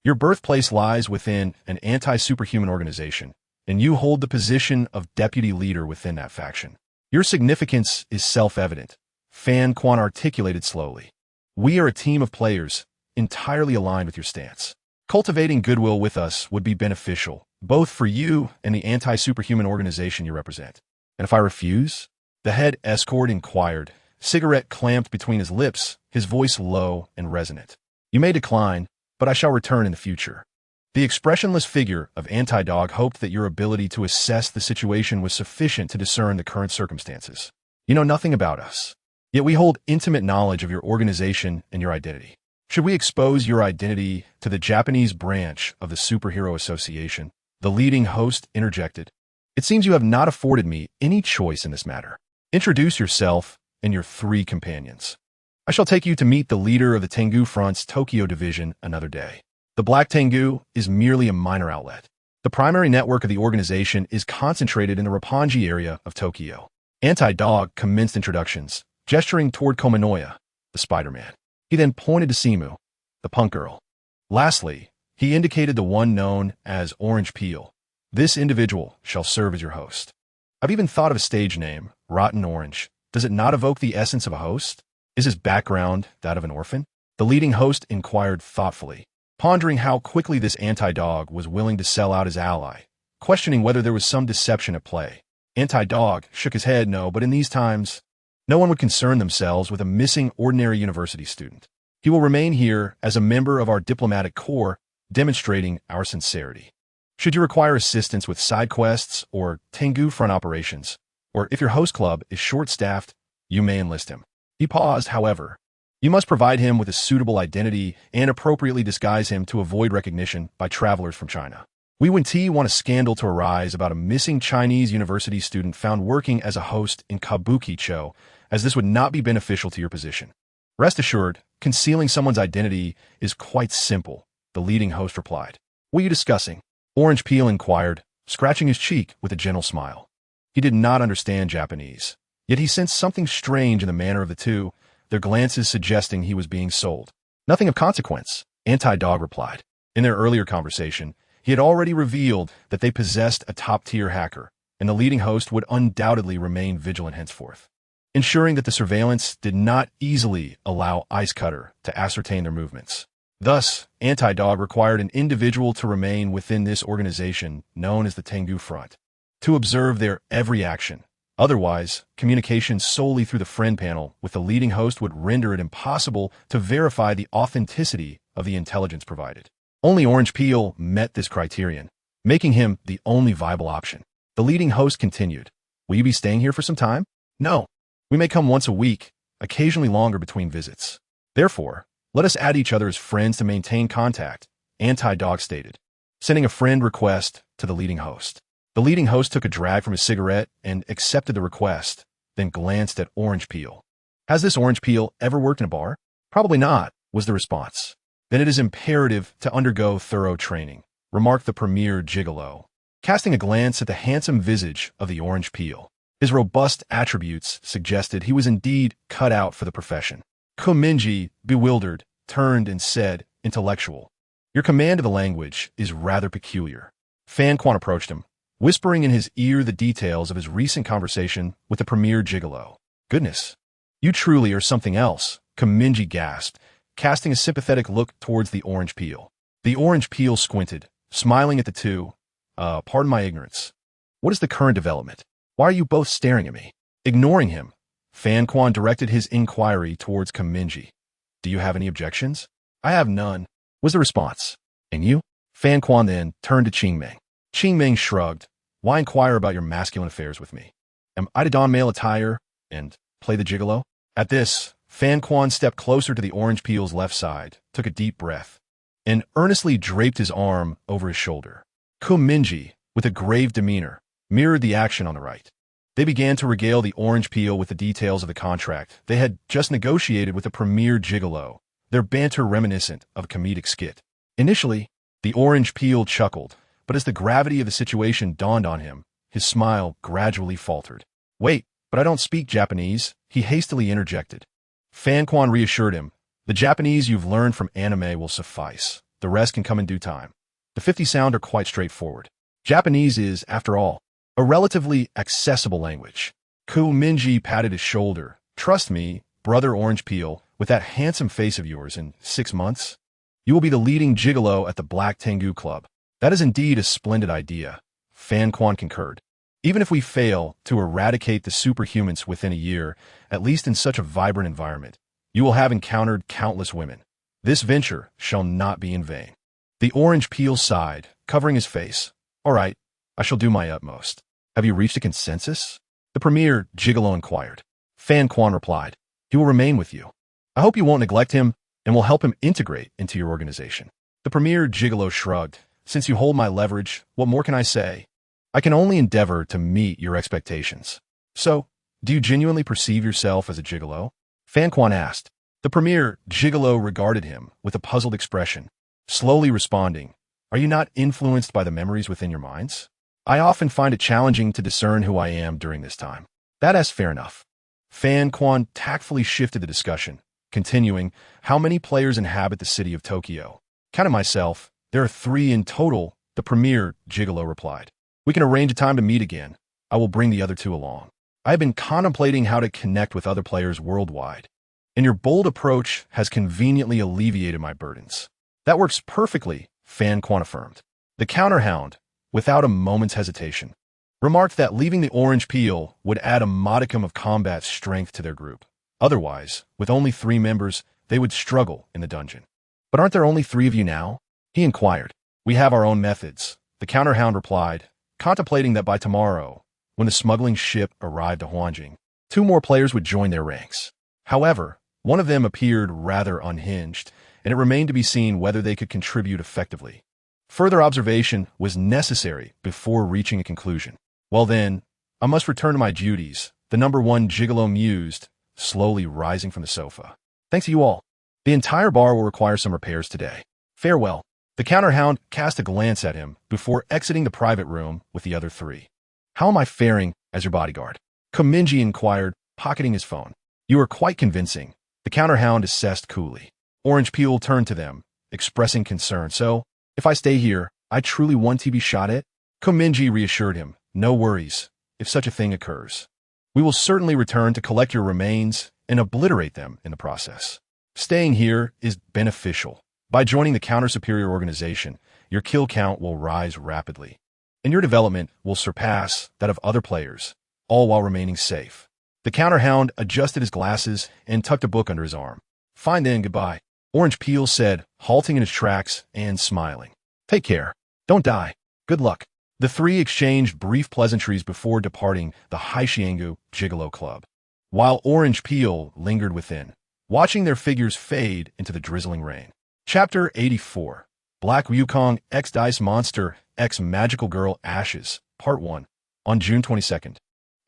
Your birthplace lies within an anti-superhuman organization, and you hold the position of deputy leader within that faction. Your significance is self-evident, Fan Quan articulated slowly. We are a team of players, entirely aligned with your stance. Cultivating goodwill with us would be beneficial, both for you and the anti-superhuman organization you represent. And if I refuse? The head escort inquired, cigarette clamped between his lips, his voice low and resonant. You may decline, but I shall return in the future. The expressionless figure of Anti-Dog hoped that your ability to assess the situation was sufficient to discern the current circumstances. You know nothing about us, yet we hold intimate knowledge of your organization and your identity. Should we expose your identity to the Japanese branch of the Superhero Association? The leading host interjected. It seems you have not afforded me any choice in this matter. Introduce yourself and your 3 companions. I shall take you to meet the leader of the Tengu Front's Tokyo division another day. The Black Tengu is merely a minor outlet. The primary network of the organization is concentrated in the Roppongi area of Tokyo. Anti-Dog commenced introductions, gesturing toward Kominoya, the Spider-Man. He then pointed to Simu, the punk girl. Lastly, he indicated the one known as Orange Peel. This individual shall serve as your host. I've even thought of a stage name, Rotten Orange. Does it not evoke the essence of a host? Is his background that of an orphan? The leading host inquired thoughtfully, pondering how quickly this Anti-Dog was willing to sell out his ally, questioning whether there was some deception at play. Anti-Dog shook his head no, but in these times, no one would concern themselves with a missing ordinary university student. He will remain here as a member of our diplomatic corps, demonstrating our sincerity. Should you require assistance with side quests or Tengu Front operations, or if your host club is short-staffed, you may enlist him. He paused, however. You must provide him with a suitable identity and appropriately disguise him to avoid recognition by travelers from China. We wouldn't want a scandal to arise about a missing Chinese university student found working as a host in Kabuki-cho, as this would not be beneficial to your position. Rest assured, concealing someone's identity is quite simple, the leading host replied. What are you discussing? Orange Peel inquired, scratching his cheek with a gentle smile. He did not understand Japanese, yet he sensed something strange in the manner of the two, their glances suggesting he was being sold. Nothing of consequence, Anti-Dog replied. In their earlier conversation, he had already revealed that they possessed a top-tier hacker, and the leading host would undoubtedly remain vigilant henceforth, ensuring that the surveillance did not easily allow Ice Cutter to ascertain their movements. Thus, Anti-Dog required an individual to remain within this organization known as the Tengu Front, to observe their every action. Otherwise, communication solely through the friend panel with the leading host would render it impossible to verify the authenticity of the intelligence provided. Only Orange Peel met this criterion, making him the only viable option. The leading host continued, Will you be staying here for some time? No. We may come once a week, occasionally longer between visits. Therefore, let us add each other as friends to maintain contact, Anti-Dog stated, sending a friend request to the leading host. The leading host took a drag from his cigarette and accepted the request, then glanced at Orange Peel. Has this Orange Peel ever worked in a bar? Probably not, was the response. Then it is imperative to undergo thorough training, remarked the premier gigolo, casting a glance at the handsome visage of the orange peel. His robust attributes suggested he was indeed cut out for the profession. Mingye, bewildered, turned and said, intellectual, "Your command of the language is rather peculiar." Fan Quan approached him, whispering in his ear the details of his recent conversation with the premier gigolo. "Goodness, you truly are something else," Mingye gasped, casting a sympathetic look towards the orange peel. The orange peel squinted, smiling at the two. Pardon my ignorance. What is the current development? Why are you both staring at me?" Ignoring him, Fan Quan directed his inquiry towards Mingye. "Do you have any objections?" "I have none," was the response. "And you?" Fan Quan then turned to Qingming. Qingming shrugged. "Why inquire about your masculine affairs with me? Am I to don male attire and play the gigolo?" At this, Fan Quan stepped closer to the orange peel's left side, took a deep breath, and earnestly draped his arm over his shoulder. Mingye, with a grave demeanor, mirrored the action on the right. They began to regale the orange peel with the details of the contract they had just negotiated with the premier gigolo, their banter reminiscent of a comedic skit. Initially, the orange peel chuckled, but as the gravity of the situation dawned on him, his smile gradually faltered. "Wait, but I don't speak Japanese," he hastily interjected. Fan Quan reassured him, "The Japanese you've learned from anime will suffice. The rest can come in due time. The 50 sound are quite straightforward. Japanese is, after all, a relatively accessible language." Mingye patted his shoulder. "Trust me, brother Orange Peel, with that handsome face of yours, in 6 months, you will be the leading gigolo at the Black Tengu Club." "That is indeed a splendid idea," Fan Quan concurred. "Even if we fail to eradicate the superhumans within a year, at least in such a vibrant environment, you will have encountered countless women. This venture shall not be in vain." The orange peel sighed, covering his face. "All right, I shall do my utmost." "Have you reached a consensus?" the premier gigolo inquired. Fan Quan replied, "He will remain with you. I hope you won't neglect him and will help him integrate into your organization." The premier gigolo shrugged. "Since you hold my leverage, what more can I say? I can only endeavor to meet your expectations." "So, do you genuinely perceive yourself as a gigolo?" Fan Quan asked. The premier gigolo regarded him with a puzzled expression, slowly responding, "Are you not influenced by the memories within your minds? I often find it challenging to discern who I am during this time." "That's fair enough." Fan Quan tactfully shifted the discussion, continuing, "How many players inhabit the city of Tokyo?" "Counting myself, there are 3 in total," the premier gigolo replied. "We can arrange a time to meet again. I will bring the other 2 along. I have been contemplating how to connect with other players worldwide, and your bold approach has conveniently alleviated my burdens." "That works perfectly," Fan Quan affirmed. The counterhound, without a moment's hesitation, remarked that leaving the orange peel would add a modicum of combat strength to their group. Otherwise, with only 3 members, they would struggle in the dungeon. "But aren't there only 3 of you now?" he inquired. "We have our own methods," the counterhound replied, contemplating that by tomorrow, when the smuggling ship arrived at Huanjing, 2 more players would join their ranks. However, one of them appeared rather unhinged, and it remained to be seen whether they could contribute effectively. Further observation was necessary before reaching a conclusion. "Well then, I must return to my duties," the number 1 gigolo mused, slowly rising from the sofa. "Thanks to you all. The entire bar will require some repairs today. Farewell." The counterhound cast a glance at him before exiting the private room with the other 3. "How am I faring as your bodyguard?" Mingye inquired, pocketing his phone. "You are quite convincing," the counterhound assessed coolly. Orange Peel turned to them, expressing concern. "So, if I stay here, I truly want to be shot at?" Mingye reassured him, "No worries, if such a thing occurs. We will certainly return to collect your remains and obliterate them in the process. Staying here is beneficial. By joining the counter-superior organization, your kill count will rise rapidly, and your development will surpass that of other players, all while remaining safe." The counterhound adjusted his glasses and tucked a book under his arm. "Fine then, goodbye," Orange Peel said, halting in his tracks and smiling. "Take care. Don't die. Good luck." The 3 exchanged brief pleasantries before departing the Haishiengu Gigolo Club, while Orange Peel lingered within, watching their figures fade into the drizzling rain. Chapter 84. Black Wukong X Dice Monster X Magical Girl Ashes, Part 1, on June 22nd.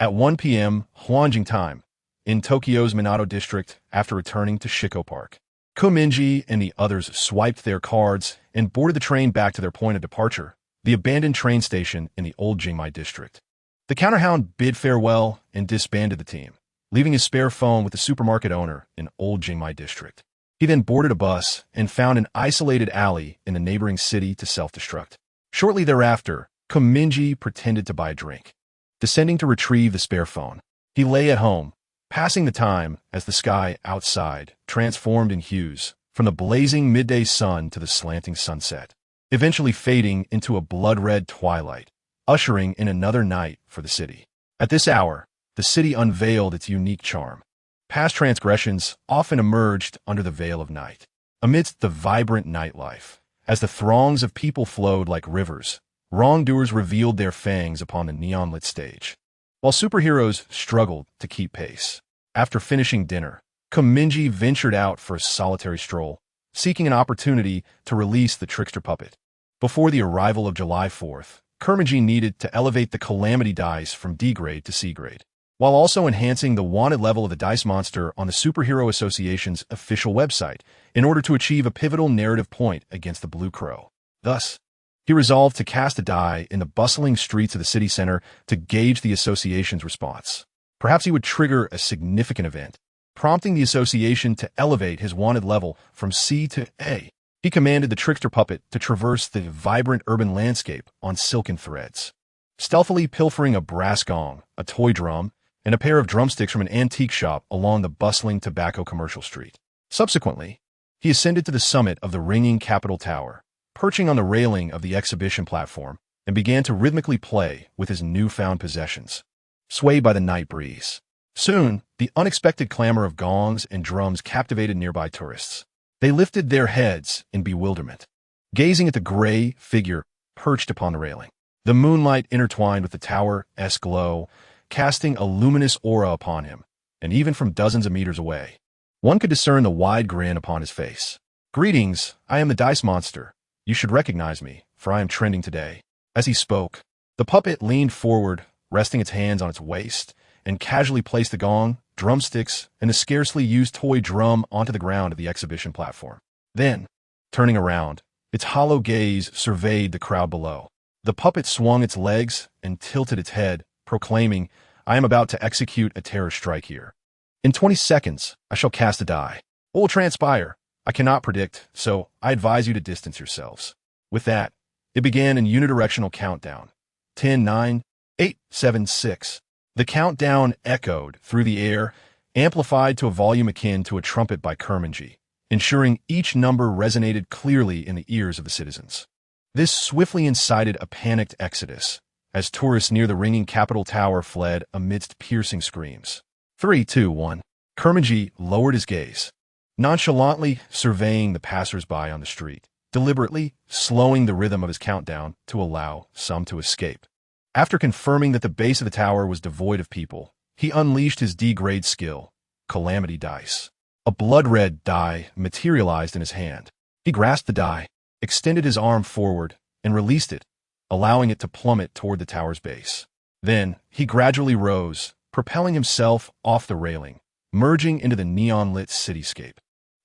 At 1 p.m. Huanjing time, in Tokyo's Minato district after returning to Shiko Park. Mingye and the others swiped their cards and boarded the train back to their point of departure, the abandoned train station in the old Jingmai district. The counterhound bid farewell and disbanded the team, leaving his spare phone with the supermarket owner in old Jingmai district. He then boarded a bus and found an isolated alley in the neighboring city to self-destruct. Shortly thereafter, Mingye pretended to buy a drink. Descending to retrieve the spare phone, he lay at home, passing the time as the sky outside transformed in hues from the blazing midday sun to the slanting sunset, eventually fading into a blood-red twilight, ushering in another night for the city. At this hour, the city unveiled its unique charm. Past transgressions often emerged under the veil of night. Amidst the vibrant nightlife, as the throngs of people flowed like rivers, wrongdoers revealed their fangs upon the neon-lit stage, while superheroes struggled to keep pace. After finishing dinner, Mingye ventured out for a solitary stroll, seeking an opportunity to release the trickster puppet. Before the arrival of July 4th, Mingye needed to elevate the Calamity dice from D grade to C grade, while also enhancing the wanted level of the dice monster on the Superhero Association's official website in order to achieve a pivotal narrative point against the Blue Crow. Thus, he resolved to cast a die in the bustling streets of the city center to gauge the association's response. Perhaps he would trigger a significant event, prompting the association to elevate his wanted level from C to A. He commanded the trickster puppet to traverse the vibrant urban landscape on silken threads, stealthily pilfering a brass gong, a toy drum, and a pair of drumsticks from an antique shop along the bustling tobacco commercial street. Subsequently, he ascended to the summit of the ringing Capitol Tower, perching on the railing of the exhibition platform, and began to rhythmically play with his newfound possessions, swayed by the night breeze. Soon, the unexpected clamor of gongs and drums captivated nearby tourists. They lifted their heads in bewilderment, gazing at the gray figure perched upon the railing. The moonlight intertwined with the tower's glow, casting a luminous aura upon him, and even from dozens of meters away, one could discern the wide grin upon his face. "Greetings, I am the Dice Monster. You should recognize me, for I am trending today." As he spoke, the puppet leaned forward, resting its hands on its waist, and casually placed the gong, drumsticks, and the scarcely used toy drum onto the ground of the exhibition platform. Then, turning around, its hollow gaze surveyed the crowd below. The puppet swung its legs and tilted its head, proclaiming, "I am about to execute a terror strike here. In 20 seconds, I shall cast a die. What will transpire? I cannot predict, so I advise you to distance yourselves." With that, it began an unidirectional countdown. 10, 9, 8, 7, 6. The countdown echoed through the air, amplified to a volume akin to a trumpet by Mingye, ensuring each number resonated clearly in the ears of the citizens. This swiftly incited a panicked exodus, as tourists near the ringing Capitol Tower fled amidst piercing screams. 3, 2, 1. Mingye lowered his gaze, nonchalantly surveying the passers-by on the street, deliberately slowing the rhythm of his countdown to allow some to escape. After confirming that the base of the tower was devoid of people, he unleashed his D-grade skill, Calamity Dice. A blood-red die materialized in his hand. He grasped the die, extended his arm forward, and released it, allowing it to plummet toward the tower's base. Then, he gradually rose, propelling himself off the railing, merging into the neon-lit cityscape,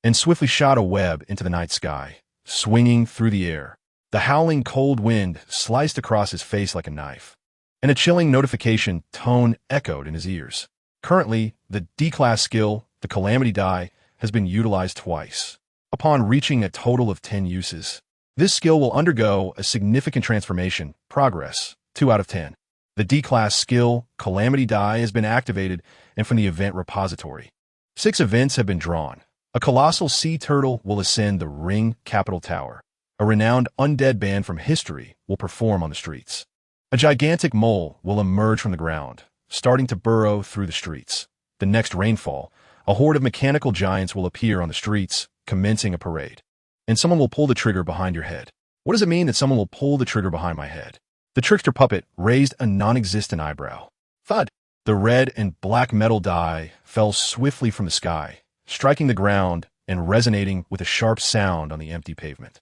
and swiftly shot a web into the night sky, swinging through the air. The howling cold wind sliced across his face like a knife, and a chilling notification tone echoed in his ears. Currently, the D-class skill, the Calamity Die, has been utilized twice. Upon reaching a total of 10 uses, this skill will undergo a significant transformation, progress, 2 out of 10. The D-class skill, Calamity Die, has been activated and from the event repository. 6 events have been drawn. A colossal sea turtle will ascend the Ring Capitol Tower. A renowned undead band from history will perform on the streets. A gigantic mole will emerge from the ground, starting to burrow through the streets. The next rainfall, a horde of mechanical giants will appear on the streets, commencing a parade. And someone will pull the trigger behind your head. What does it mean that someone will pull the trigger behind my head? The trickster puppet raised a non-existent eyebrow. Thud! The red and black metal die fell swiftly from the sky, striking the ground and resonating with a sharp sound on the empty pavement.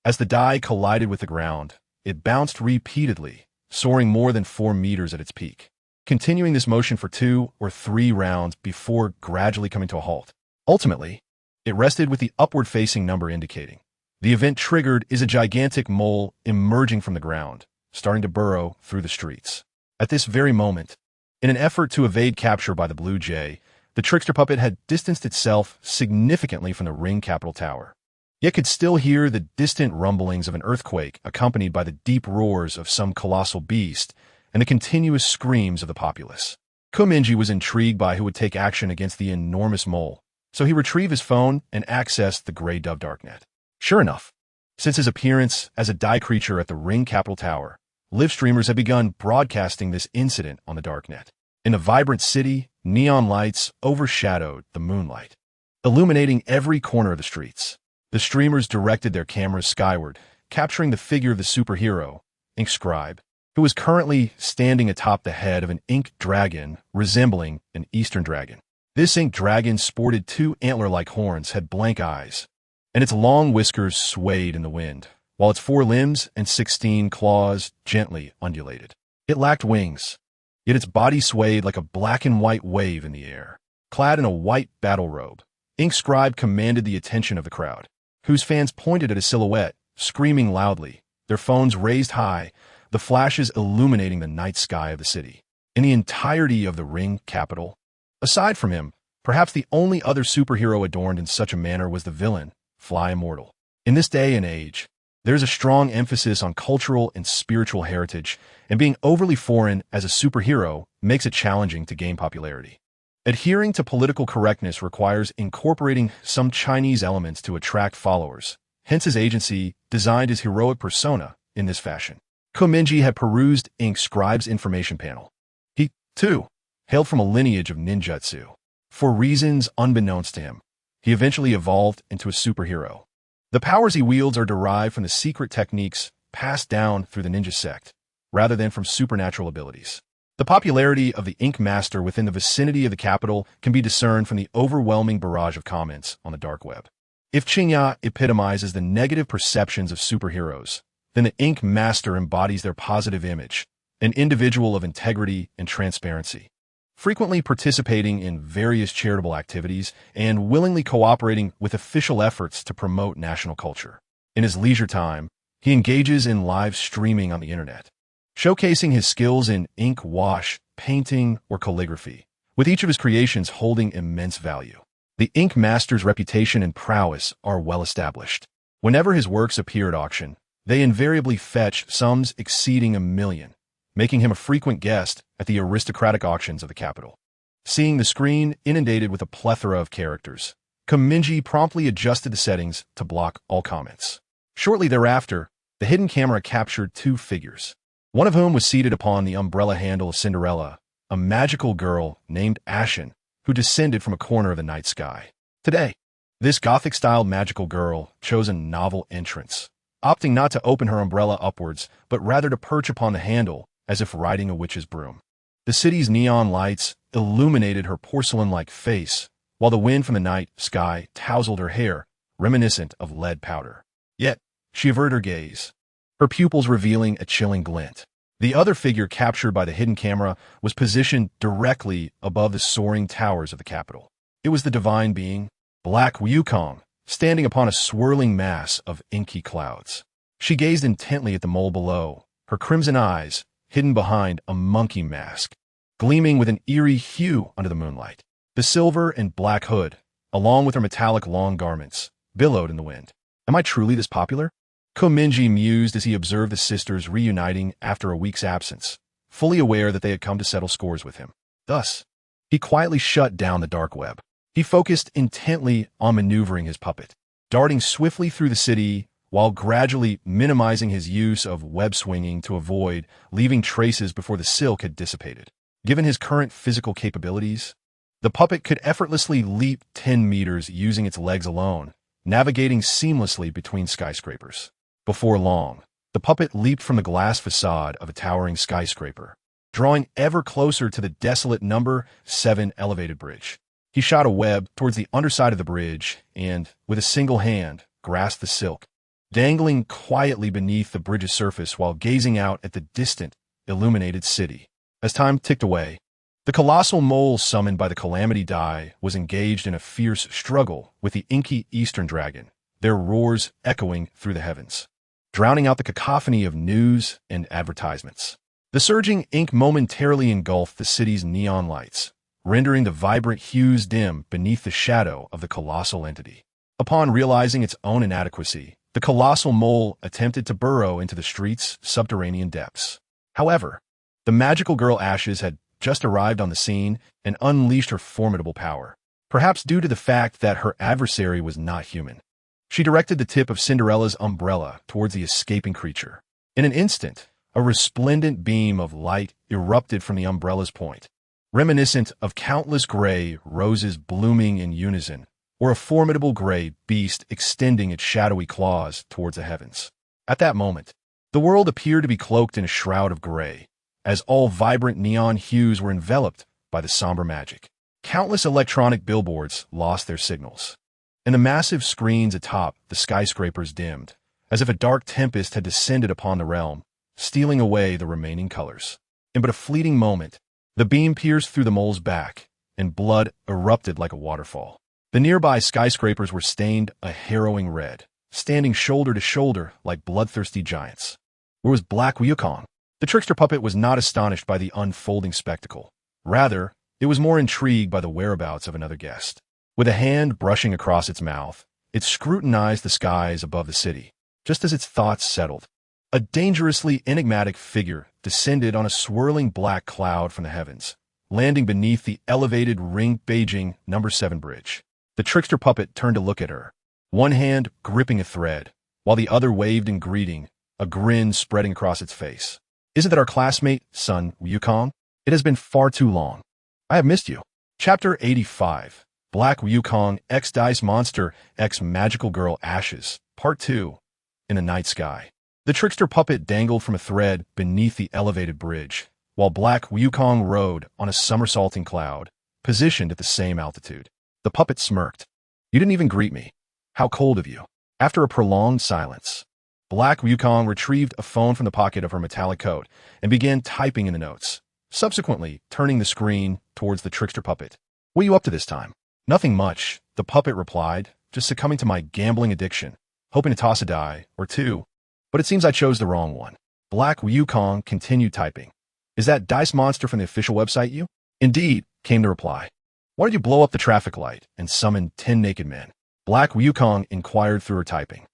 As the die collided with the ground, it bounced repeatedly, soaring more than 4 meters at its peak, continuing this motion for 2 or 3 rounds before gradually coming to a halt. Ultimately, It rested with the upward-facing number indicating. The event triggered is a gigantic mole emerging from the ground, starting to burrow through the streets. At this very moment, in an effort to evade capture by the Blue Jay, the trickster puppet had distanced itself significantly from the ring capital tower, yet could still hear the distant rumblings of an earthquake accompanied by the deep roars of some colossal beast and the continuous screams of the populace. Mingye was intrigued by who would take action against the enormous mole, so he retrieved his phone and accessed the Grey Dove darknet. Sure enough, since his appearance as a die creature at the ring capital tower, live streamers had begun broadcasting this incident on the darknet. In the vibrant city, neon lights overshadowed the moonlight, illuminating every corner of the streets. The streamers directed their cameras skyward, capturing the figure of the superhero, Scribe, who was currently standing atop the head of an ink dragon resembling an Eastern dragon. This ink dragon sported two antler-like horns, had blank eyes, and its long whiskers swayed in the wind, while its 4 limbs and 16 claws gently undulated. It lacked wings, yet its body swayed like a black and white wave in the air. Clad in a white battle robe, Scribe commanded the attention of the crowd, whose fans pointed at his silhouette, screaming loudly, their phones raised high, the flashes illuminating the night sky of the city. In the entirety of the ring capital, aside from him, perhaps the only other superhero adorned in such a manner was the villain, Fly Immortal. In this day and age, there is a strong emphasis on cultural and spiritual heritage, and being overly foreign as a superhero makes it challenging to gain popularity. Adhering to political correctness requires incorporating some Chinese elements to attract followers, hence his agency designed his heroic persona in this fashion. Mingye had perused Scribe's information panel. He, too, hailed from a lineage of ninjutsu. For reasons unbeknownst to him, he eventually evolved into a superhero. The powers he wields are derived from the secret techniques passed down through the ninja sect, rather than from supernatural abilities. The popularity of the Ink Master within the vicinity of the capital can be discerned from the overwhelming barrage of comments on the dark web. If Mingye epitomizes the negative perceptions of superheroes, then the Ink Master embodies their positive image, an individual of integrity and transparency, frequently participating in various charitable activities and willingly cooperating with official efforts to promote national culture. In his leisure time, he engages in live streaming on the internet, showcasing his skills in ink wash, painting, or calligraphy, with each of his creations holding immense value. The Ink Master's reputation and prowess are well established. Whenever his works appear at auction, they invariably fetch sums exceeding $1 million, making him a frequent guest at the aristocratic auctions of the capital. Seeing the screen inundated with a plethora of characters, Mingye promptly adjusted the settings to block all comments. Shortly thereafter, the hidden camera captured 2 figures, one of whom was seated upon the umbrella handle of Cinderella, a magical girl named Ashen, who descended from a corner of the night sky. Today, this Gothic-styled magical girl chose a novel entrance, opting not to open her umbrella upwards, but rather to perch upon the handle as if riding a witch's broom. The city's neon lights illuminated her porcelain-like face, while the wind from the night sky tousled her hair, reminiscent of lead powder. Yet, she averted her gaze, her pupils revealing a chilling glint. The other figure captured by the hidden camera was positioned directly above the soaring towers of the capital. It was the divine being, Black Wukong, standing upon a swirling mass of inky clouds. She gazed intently at the mole below, her crimson eyes, hidden behind a monkey mask, gleaming with an eerie hue under the moonlight. The silver and black hood, along with her metallic long garments, billowed in the wind. Am I truly this popular? Mingye mused as he observed the sisters reuniting after a week's absence, fully aware that they had come to settle scores with him. Thus, he quietly shut down the dark web. He focused intently on maneuvering his puppet, darting swiftly through the city while gradually minimizing his use of web swinging to avoid leaving traces before the silk had dissipated. Given his current physical capabilities, the puppet could effortlessly leap 10 meters using its legs alone, navigating seamlessly between skyscrapers. Before long, the puppet leaped from the glass facade of a towering skyscraper, drawing ever closer to the desolate number 7 elevated bridge. He shot a web towards the underside of the bridge and, with a single hand, grasped the silk, dangling quietly beneath the bridge's surface while gazing out at the distant, illuminated city. As time ticked away, The colossal mole summoned by the Calamity die was engaged in a fierce struggle with the inky Eastern dragon, their roars echoing through the heavens, drowning out the cacophony of news and advertisements. The surging ink momentarily engulfed the city's neon lights, rendering the vibrant hues dim beneath the shadow of the colossal entity. Upon realizing its own inadequacy, the colossal mole attempted to burrow into the street's subterranean depths. However, the magical girl Ashes had just arrived on the scene and unleashed her formidable power, perhaps due to the fact that her adversary was not human. She directed the tip of Cinderella's umbrella towards the escaping creature. In an instant, a resplendent beam of light erupted from the umbrella's point, reminiscent of countless gray roses blooming in unison, or a formidable gray beast extending its shadowy claws towards the heavens. At that moment, the world appeared to be cloaked in a shroud of gray, as all vibrant neon hues were enveloped by the somber magic. Countless electronic billboards lost their signals, and the massive screens atop the skyscrapers dimmed, as if a dark tempest had descended upon the realm, stealing away the remaining colors. In but a fleeting moment, the beam pierced through the mole's back, and blood erupted like a waterfall. The nearby skyscrapers were stained a harrowing red, standing shoulder to shoulder like bloodthirsty giants. Where was Black Wukong? The trickster puppet was not astonished by the unfolding spectacle. Rather, it was more intrigued by the whereabouts of another guest. With a hand brushing across its mouth, it scrutinized the skies above the city. Just as its thoughts settled, a dangerously enigmatic figure descended on a swirling black cloud from the heavens, landing beneath the elevated Ring Beijing No. 7 bridge. The trickster puppet turned to look at her, one hand gripping a thread, while the other waved in greeting, a grin spreading across its face. Isn't that our classmate, son Wukong? It has been far too long. I have missed you. Chapter 85. Black Wukong X Dice Monster X Magical Girl Ashes, Part 2. In the night sky. The trickster puppet dangled from a thread beneath the elevated bridge, while Black Wukong rode on a somersaulting cloud, positioned at the same altitude. The puppet smirked. You didn't even greet me. How cold of you. After a prolonged silence, Black Wukong retrieved a phone from the pocket of her metallic coat and began typing in the notes, subsequently turning the screen towards the trickster puppet. What are you up to this time? Nothing much, the puppet replied, just succumbing to my gambling addiction, hoping to toss a die or two. But it seems I chose the wrong one. Black Wukong continued typing. Is that Dice Monster from the official website you? Indeed, came the reply. Why did you blow up the traffic light and summon 10 naked men? Black Wukong inquired through her typing.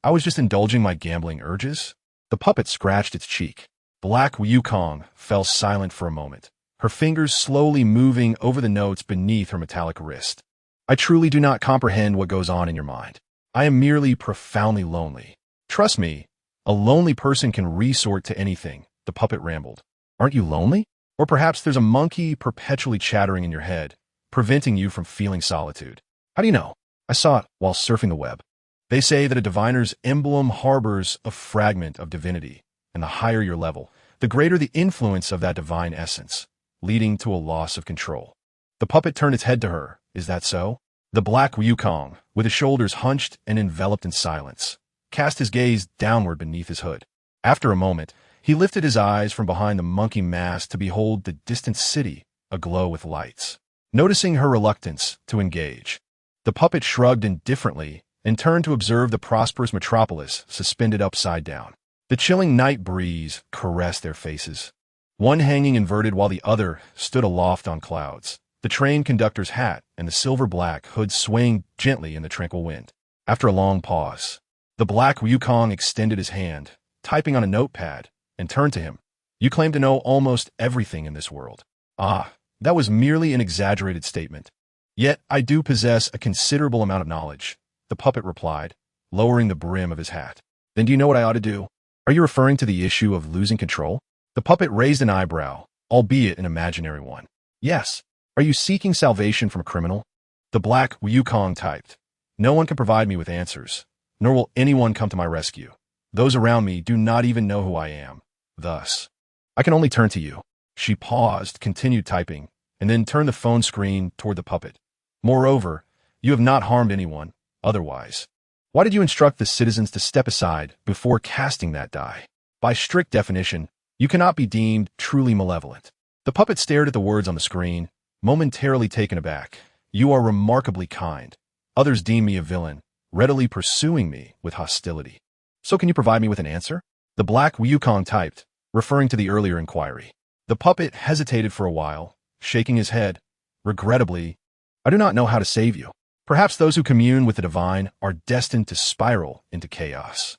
I was just indulging my gambling urges. The puppet scratched its cheek. Black Wukong fell silent for a moment, her fingers slowly moving over the notes beneath her metallic wrist. I truly do not comprehend what goes on in your mind. I am merely profoundly lonely. Trust me, a lonely person can resort to anything, the puppet rambled. Aren't you lonely? Or perhaps there's a monkey perpetually chattering in your head, preventing you from feeling solitude. How do you know? I saw it while surfing the web. They say that a diviner's emblem harbors a fragment of divinity, and the higher your level, the greater the influence of that divine essence, leading to a loss of control. The puppet turned its head to her. Is that so? The Black Wukong, with his shoulders hunched and enveloped in silence, cast his gaze downward beneath his hood. After a moment, he lifted his eyes from behind the monkey mask to behold the distant city aglow with lights. Noticing her reluctance to engage, the puppet shrugged indifferently and turned to observe the prosperous metropolis suspended upside down. The chilling night breeze caressed their faces, one hanging inverted while the other stood aloft on clouds, the train conductor's hat and the silver-black hood swaying gently in the tranquil wind. After a long pause, the Black Wukong extended his hand, typing on a notepad, and turned to him. You claim to know almost everything in this world. Ah, that was merely an exaggerated statement. Yet I do possess a considerable amount of knowledge, the puppet replied, lowering the brim of his hat. Then do you know what I ought to do? Are you referring to the issue of losing control? The puppet raised an eyebrow, albeit an imaginary one. Yes. Are you seeking salvation from a criminal? The Black Wukong typed. No one can provide me with answers, nor will anyone come to my rescue. Those around me do not even know who I am. Thus, I can only turn to you. She paused, continued typing, and then turned the phone screen toward the puppet. Moreover, you have not harmed anyone. Otherwise, why did you instruct the citizens to step aside before casting that die? By strict definition, you cannot be deemed truly malevolent. The puppet stared at the words on the screen, momentarily taken aback. You are remarkably kind. Others deem me a villain, readily pursuing me with hostility. So can you provide me with an answer? The black Wukong typed, referring to the earlier inquiry. The puppet hesitated for a while, shaking his head. Regrettably, I do not know how to save you. Perhaps those who commune with the divine are destined to spiral into chaos,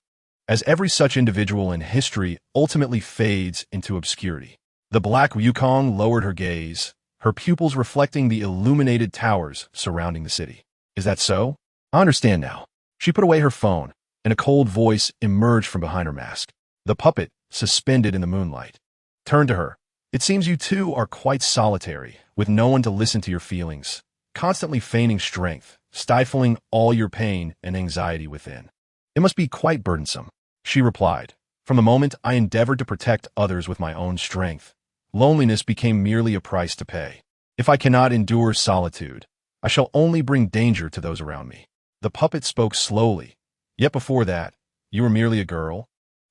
as every such individual in history ultimately fades into obscurity. The black Wukong lowered her gaze, her pupils reflecting the illuminated towers surrounding the city. Is that so? I understand now. She put away her phone, and a cold voice emerged from behind her mask. The puppet, suspended in the moonlight, turned to her. It seems you two are quite solitary, with no one to listen to your feelings, constantly feigning strength, stifling all your pain and anxiety within. It must be quite burdensome, she replied. From the moment I endeavored to protect others with my own strength, loneliness became merely a price to pay. If I cannot endure solitude, I shall only bring danger to those around me. The puppet spoke slowly. Yet before that, you were merely a girl,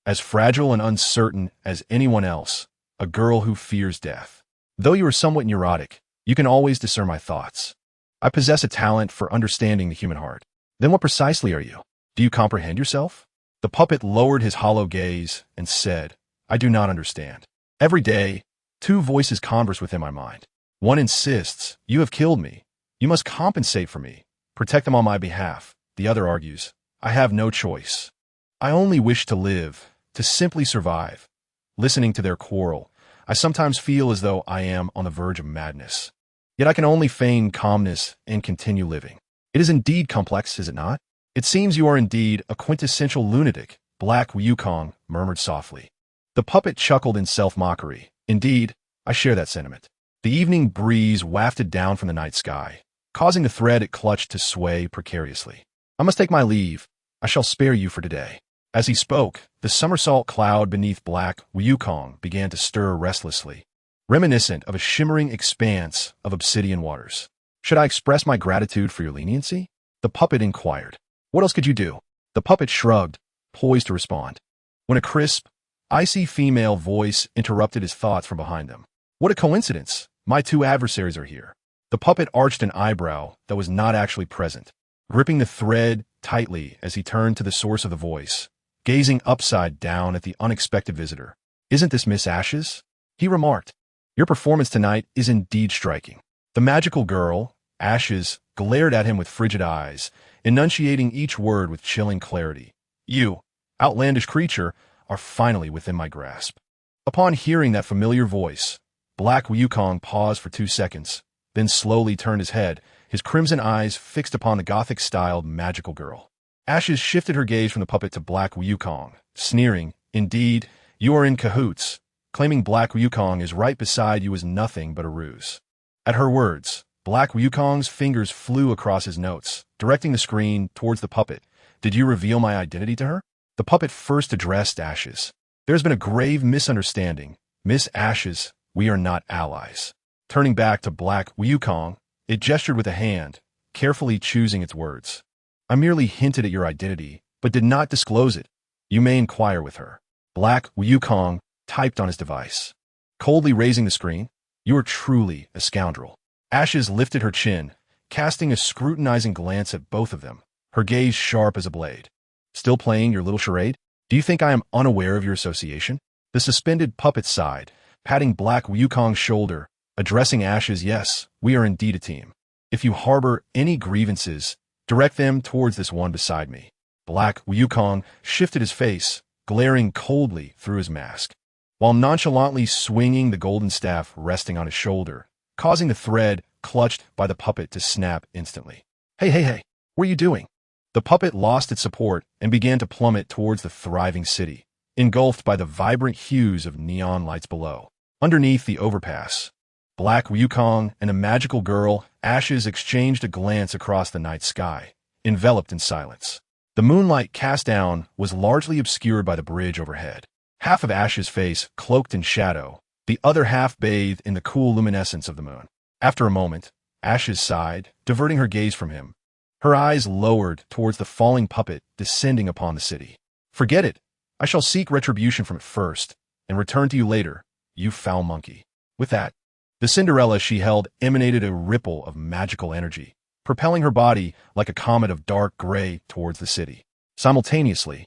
as fragile and uncertain as anyone else, a girl who fears death. Though you are somewhat neurotic, you can always discern my thoughts. I possess a talent for understanding the human heart. Then what precisely are you? Do you comprehend yourself? The puppet lowered his hollow gaze and said, I do not understand. Every day, two voices converse within my mind. One insists, you have killed me. You must compensate for me. Protect them on my behalf. The other argues, I have no choice. I only wish to live, to simply survive. Listening to their quarrel, I sometimes feel as though I am on the verge of madness. Yet I can only feign calmness and continue living. It is indeed complex, is it not? It seems you are indeed a quintessential lunatic, Black Wukong murmured softly. The puppet chuckled in self-mockery. Indeed, I share that sentiment. The evening breeze wafted down from the night sky, causing the thread it clutched to sway precariously. I must take my leave. I shall spare you for today. As he spoke, the somersault cloud beneath Black Wukong began to stir restlessly, reminiscent of a shimmering expanse of obsidian waters. Should I express my gratitude for your leniency? The puppet inquired. What else could you do? The puppet shrugged, poised to respond, when a crisp, icy female voice interrupted his thoughts from behind them. What a coincidence! My two adversaries are here. The puppet arched an eyebrow that was not actually present, gripping the thread tightly as he turned to the source of the voice, gazing upside down at the unexpected visitor. Isn't this Miss Ashes? He remarked. Your performance tonight is indeed striking. The magical girl, Ashes, glared at him with frigid eyes, enunciating each word with chilling clarity. You, outlandish creature, are finally within my grasp. Upon hearing that familiar voice, Black Wukong paused for 2 seconds, then slowly turned his head, his crimson eyes fixed upon the Gothic-styled magical girl. Ashes shifted her gaze from the puppet to Black Wukong, sneering, Indeed, you are in cahoots. Claiming Black Wukong is right beside you is nothing but a ruse. At her words, Black Wukong's fingers flew across his notes, directing the screen towards the puppet. Did you reveal my identity to her? The puppet first addressed Ashes. There has been a grave misunderstanding. Miss Ashes, we are not allies. Turning back to Black Wukong, it gestured with a hand, carefully choosing its words. I merely hinted at your identity, but did not disclose it. You may inquire with her. Black Wukong typed on his device, coldly raising the screen. You are truly a scoundrel. Ashes lifted her chin, casting a scrutinizing glance at both of them, her gaze sharp as a blade. Still playing your little charade? Do you think I am unaware of your association? The suspended puppet sighed, patting Black Wukong's shoulder, addressing Ashes. Yes, we are indeed a team. If you harbor any grievances, direct them towards this one beside me. Black Wukong shifted his face, glaring coldly through his mask, while nonchalantly swinging the golden staff resting on his shoulder, causing the thread clutched by the puppet to snap instantly. Hey, what are you doing? The puppet lost its support and began to plummet towards the thriving city, engulfed by the vibrant hues of neon lights below. Underneath the overpass, Black Wukong and a magical girl, Ashes, exchanged a glance across the night sky, enveloped in silence. The moonlight cast down was largely obscured by the bridge overhead. Half of Ashes' face cloaked in shadow, the other half bathed in the cool luminescence of the moon. After a moment, Ashes sighed, diverting her gaze from him. Her eyes lowered towards the falling puppet descending upon the city. Forget it. I shall seek retribution from it first, and return to you later, you foul monkey. With that, The Cinderella she held emanated a ripple of magical energy, propelling her body like a comet of dark gray towards the city. Simultaneously,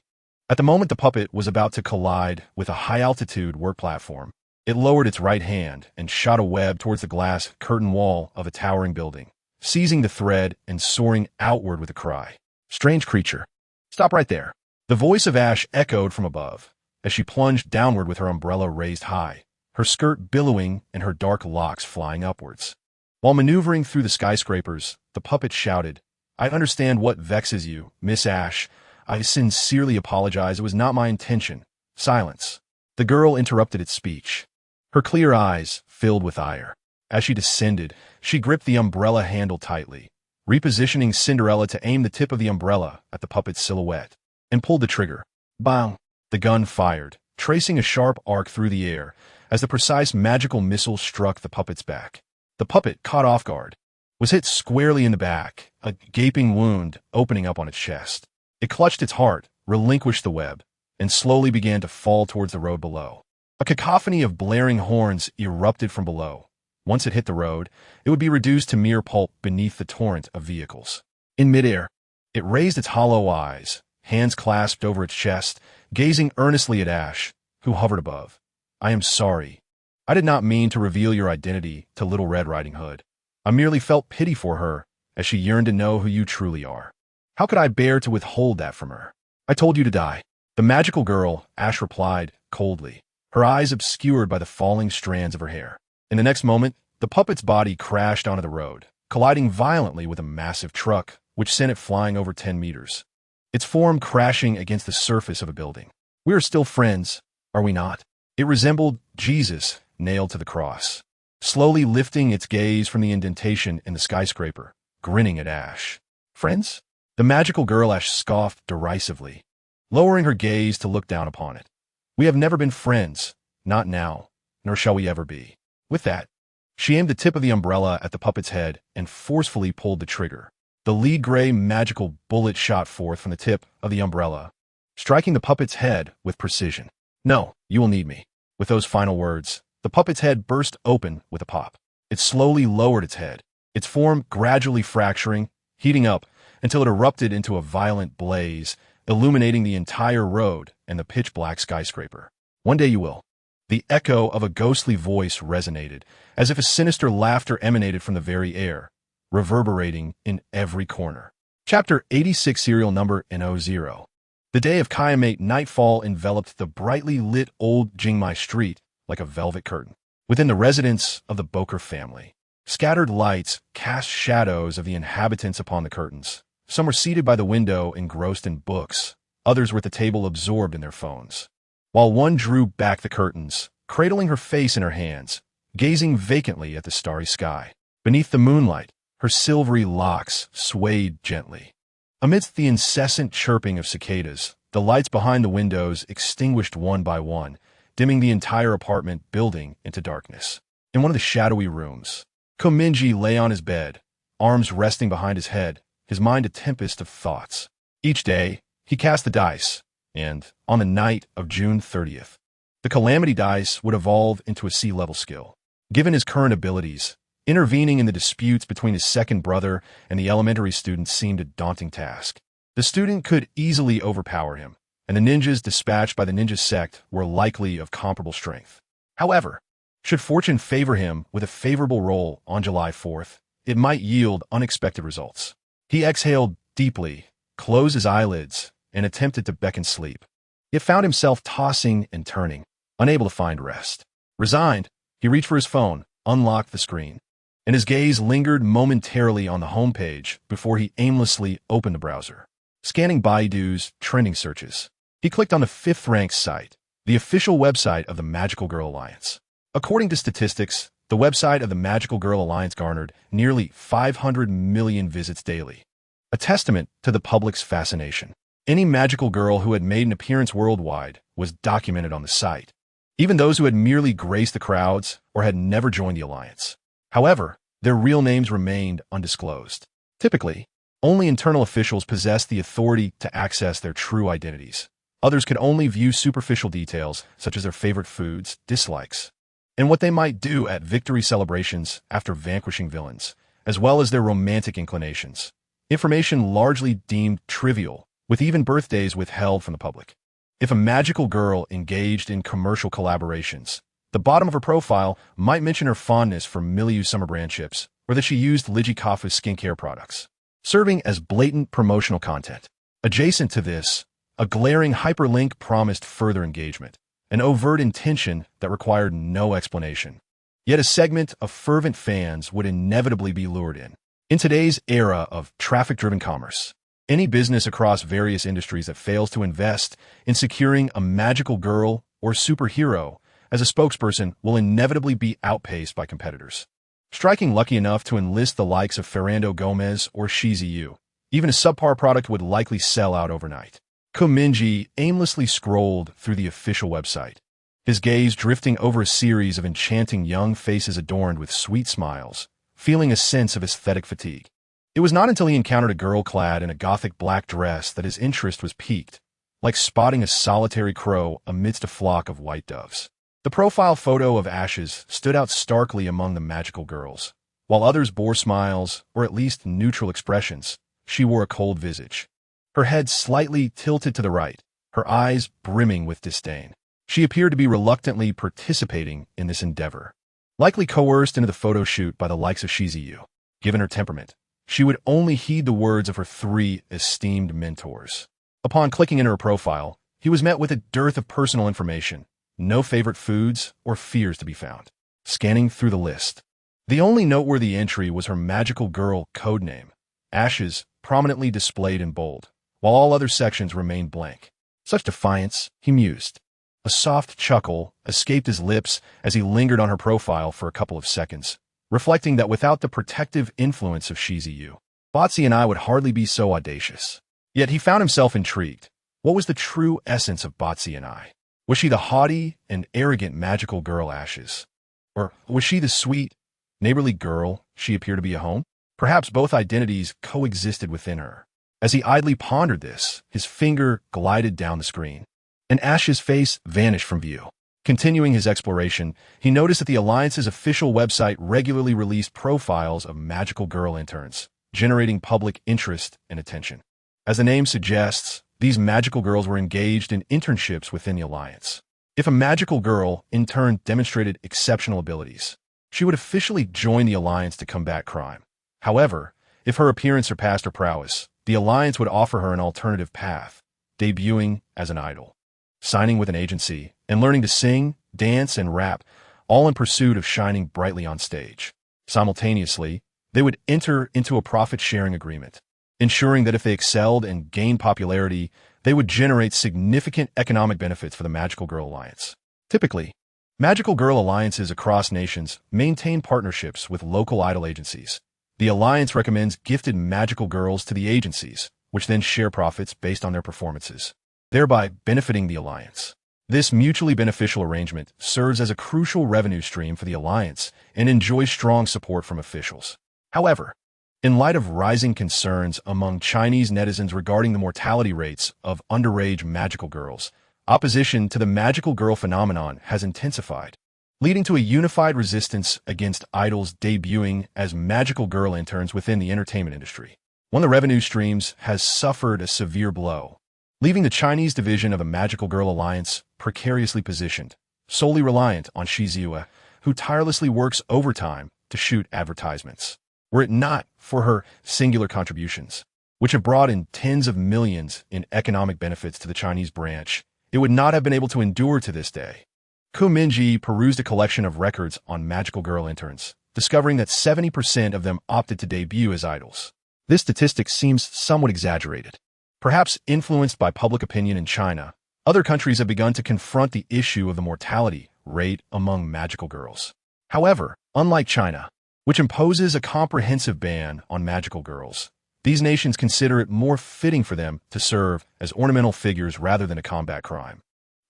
at the moment the puppet was about to collide with a high-altitude work platform, it lowered its right hand and shot a web towards the glass curtain wall of a towering building, seizing the thread and soaring outward with a cry. "Strange creature. Stop right there." The voice of Ash echoed from above, as she plunged downward with her umbrella raised high, her skirt billowing and her dark locks flying upwards. While maneuvering through the skyscrapers, the puppet shouted, "I understand what vexes you, Miss Ash. I sincerely apologize. It was not my intention." Silence. The girl interrupted its speech. Her clear eyes filled with ire. As she descended, she gripped the umbrella handle tightly, repositioning Cinderella to aim the tip of the umbrella at the puppet's silhouette, and pulled the trigger. Bang! The gun fired, tracing a sharp arc through the air as the precise magical missile struck the puppet's back. The puppet, caught off guard, was hit squarely in the back, a gaping wound opening up on its chest. It clutched its heart, relinquished the web, and slowly began to fall towards the road below. A cacophony of blaring horns erupted from below. Once it hit the road, it would be reduced to mere pulp beneath the torrent of vehicles. In midair, it raised its hollow eyes, hands clasped over its chest, gazing earnestly at Ash, who hovered above. "I am sorry. I did not mean to reveal your identity to Little Red Riding Hood. I merely felt pity for her, as she yearned to know who you truly are. How could I bear to withhold that from her? I told you to die." "The magical girl," Ash replied, coldly, her eyes obscured by the falling strands of her hair. In the next moment, the puppet's body crashed onto the road, colliding violently with a massive truck, which sent it flying over 10 meters. Its form crashing against the surface of a building. "We are still friends, are we not?" It resembled Jesus nailed to the cross, slowly lifting its gaze from the indentation in the skyscraper, grinning at Ash. "Friends?" The magical girl Ash scoffed derisively, lowering her gaze to look down upon it. "We have never been friends, not now, nor shall we ever be." With that, she aimed the tip of the umbrella at the puppet's head and forcefully pulled the trigger. The lead gray magical bullet shot forth from the tip of the umbrella, striking the puppet's head with precision. "No, you will need me." With those final words, the puppet's head burst open with a pop. It slowly lowered its head, its form gradually fracturing, heating up until it erupted into a violent blaze, illuminating the entire road and the pitch-black skyscraper. "One day you will." The echo of a ghostly voice resonated, as if a sinister laughter emanated from the very air, reverberating in every corner. Chapter 86, serial number N00. The day of Kiamat nightfall enveloped the brightly lit old Jingmai street like a velvet curtain. Within the residence of the Boker family, scattered lights cast shadows of the inhabitants upon the curtains. Some were seated by the window engrossed in books, others were at the table absorbed in their phones, while one drew back the curtains, cradling her face in her hands, gazing vacantly at the starry sky. Beneath the moonlight, her silvery locks swayed gently. Amidst the incessant chirping of cicadas, the lights behind the windows extinguished one by one, dimming the entire apartment building into darkness. In one of the shadowy rooms, Mingye lay on his bed, arms resting behind his head, his mind a tempest of thoughts. Each day, he cast the dice, and, on the night of June 30th, the Calamity Dice would evolve into a sea-level skill. Given his current abilities, intervening in the disputes between his second brother and the elementary student seemed a daunting task. The student could easily overpower him, and the ninjas dispatched by the ninja sect were likely of comparable strength. However, should fortune favor him with a favorable roll on July 4th, it might yield unexpected results. He exhaled deeply, closed his eyelids, and attempted to beckon sleep, yet found himself tossing and turning, unable to find rest. Resigned, he reached for his phone, unlocked the screen, and his gaze lingered momentarily on the homepage before he aimlessly opened the browser. Scanning Baidu's trending searches, he clicked on the 5th-ranked site, the official website of the Magical Girl Alliance. According to statistics, the website of the Magical Girl Alliance garnered nearly 500 million visits daily, a testament to the public's fascination. Any magical girl who had made an appearance worldwide was documented on the site, even those who had merely graced the crowds or had never joined the alliance. However, their real names remained undisclosed. Typically, only internal officials possessed the authority to access their true identities. Others could only view superficial details, such as their favorite foods, dislikes, and what they might do at victory celebrations after vanquishing villains, as well as their romantic inclinations. Information largely deemed trivial, with even birthdays withheld from the public. If a magical girl engaged in commercial collaborations, the bottom of her profile might mention her fondness for Mingye summer brand chips, or that she used Ligi Kafu skincare products, serving as blatant promotional content. Adjacent to this, a glaring hyperlink promised further engagement, an overt intention that required no explanation. Yet a segment of fervent fans would inevitably be lured in. In today's era of traffic-driven commerce, any business across various industries that fails to invest in securing a magical girl or superhero as a spokesperson will inevitably be outpaced by competitors. Striking lucky enough to enlist the likes of Fernando Gomez or Shizuyu, even a subpar product would likely sell out overnight. Mingye aimlessly scrolled through the official website, his gaze drifting over a series of enchanting young faces adorned with sweet smiles, feeling a sense of aesthetic fatigue. It was not until he encountered a girl clad in a gothic black dress that his interest was piqued, like spotting a solitary crow amidst a flock of white doves. The profile photo of Ashes stood out starkly among the magical girls. While others bore smiles, or at least neutral expressions, she wore a cold visage. Her head slightly tilted to the right, her eyes brimming with disdain. She appeared to be reluctantly participating in this endeavor, likely coerced into the photo shoot by the likes of Shizuyu. Given her temperament, she would only heed the words of her 3 esteemed mentors. Upon clicking into her profile, he was met with a dearth of personal information, no favorite foods or fears to be found. Scanning through the list, the only noteworthy entry was her magical girl codename, Ashes, prominently displayed in bold, while all other sections remained blank. Such defiance, he mused. A soft chuckle escaped his lips as he lingered on her profile for a couple of seconds, reflecting that without the protective influence of Shizuyu, Botsy and I would hardly be so audacious. Yet he found himself intrigued. What was the true essence of Botsy and I? Was she the haughty and arrogant magical girl Ashes? Or was she the sweet, neighborly girl she appeared to be at home? Perhaps both identities coexisted within her. As he idly pondered this, his finger glided down the screen, and Ash's face vanished from view. Continuing his exploration, he noticed that the Alliance's official website regularly released profiles of magical girl interns, generating public interest and attention. As the name suggests, these magical girls were engaged in internships within the Alliance. If a magical girl, in turn, demonstrated exceptional abilities, she would officially join the Alliance to combat crime. However, if her appearance surpassed her prowess, the Alliance would offer her an alternative path, debuting as an idol, signing with an agency, and learning to sing, dance, and rap, all in pursuit of shining brightly on stage. Simultaneously, they would enter into a profit-sharing agreement, ensuring that if they excelled and gained popularity, they would generate significant economic benefits for the Magical Girl Alliance. Typically, Magical Girl Alliances across nations maintain partnerships with local idol agencies. The Alliance recommends gifted magical girls to the agencies, which then share profits based on their performances, thereby benefiting the Alliance. This mutually beneficial arrangement serves as a crucial revenue stream for the Alliance and enjoys strong support from officials. However, in light of rising concerns among Chinese netizens regarding the mortality rates of underage magical girls, opposition to the magical girl phenomenon has intensified, leading to a unified resistance against idols debuting as magical girl interns within the entertainment industry. One of the revenue streams has suffered a severe blow, leaving the Chinese division of the Magical Girl Alliance precariously positioned, solely reliant on Shizuyu, who tirelessly works overtime to shoot advertisements. Were it not for her singular contributions, which have brought in tens of millions in economic benefits to the Chinese branch, it would not have been able to endure to this day. Mingye perused a collection of records on magical girl interns, discovering that 70% of them opted to debut as idols. This statistic seems somewhat exaggerated. Perhaps influenced by public opinion in China, other countries have begun to confront the issue of the mortality rate among magical girls. However, unlike China, which imposes a comprehensive ban on magical girls, these nations consider it more fitting for them to serve as ornamental figures rather than a combat crime.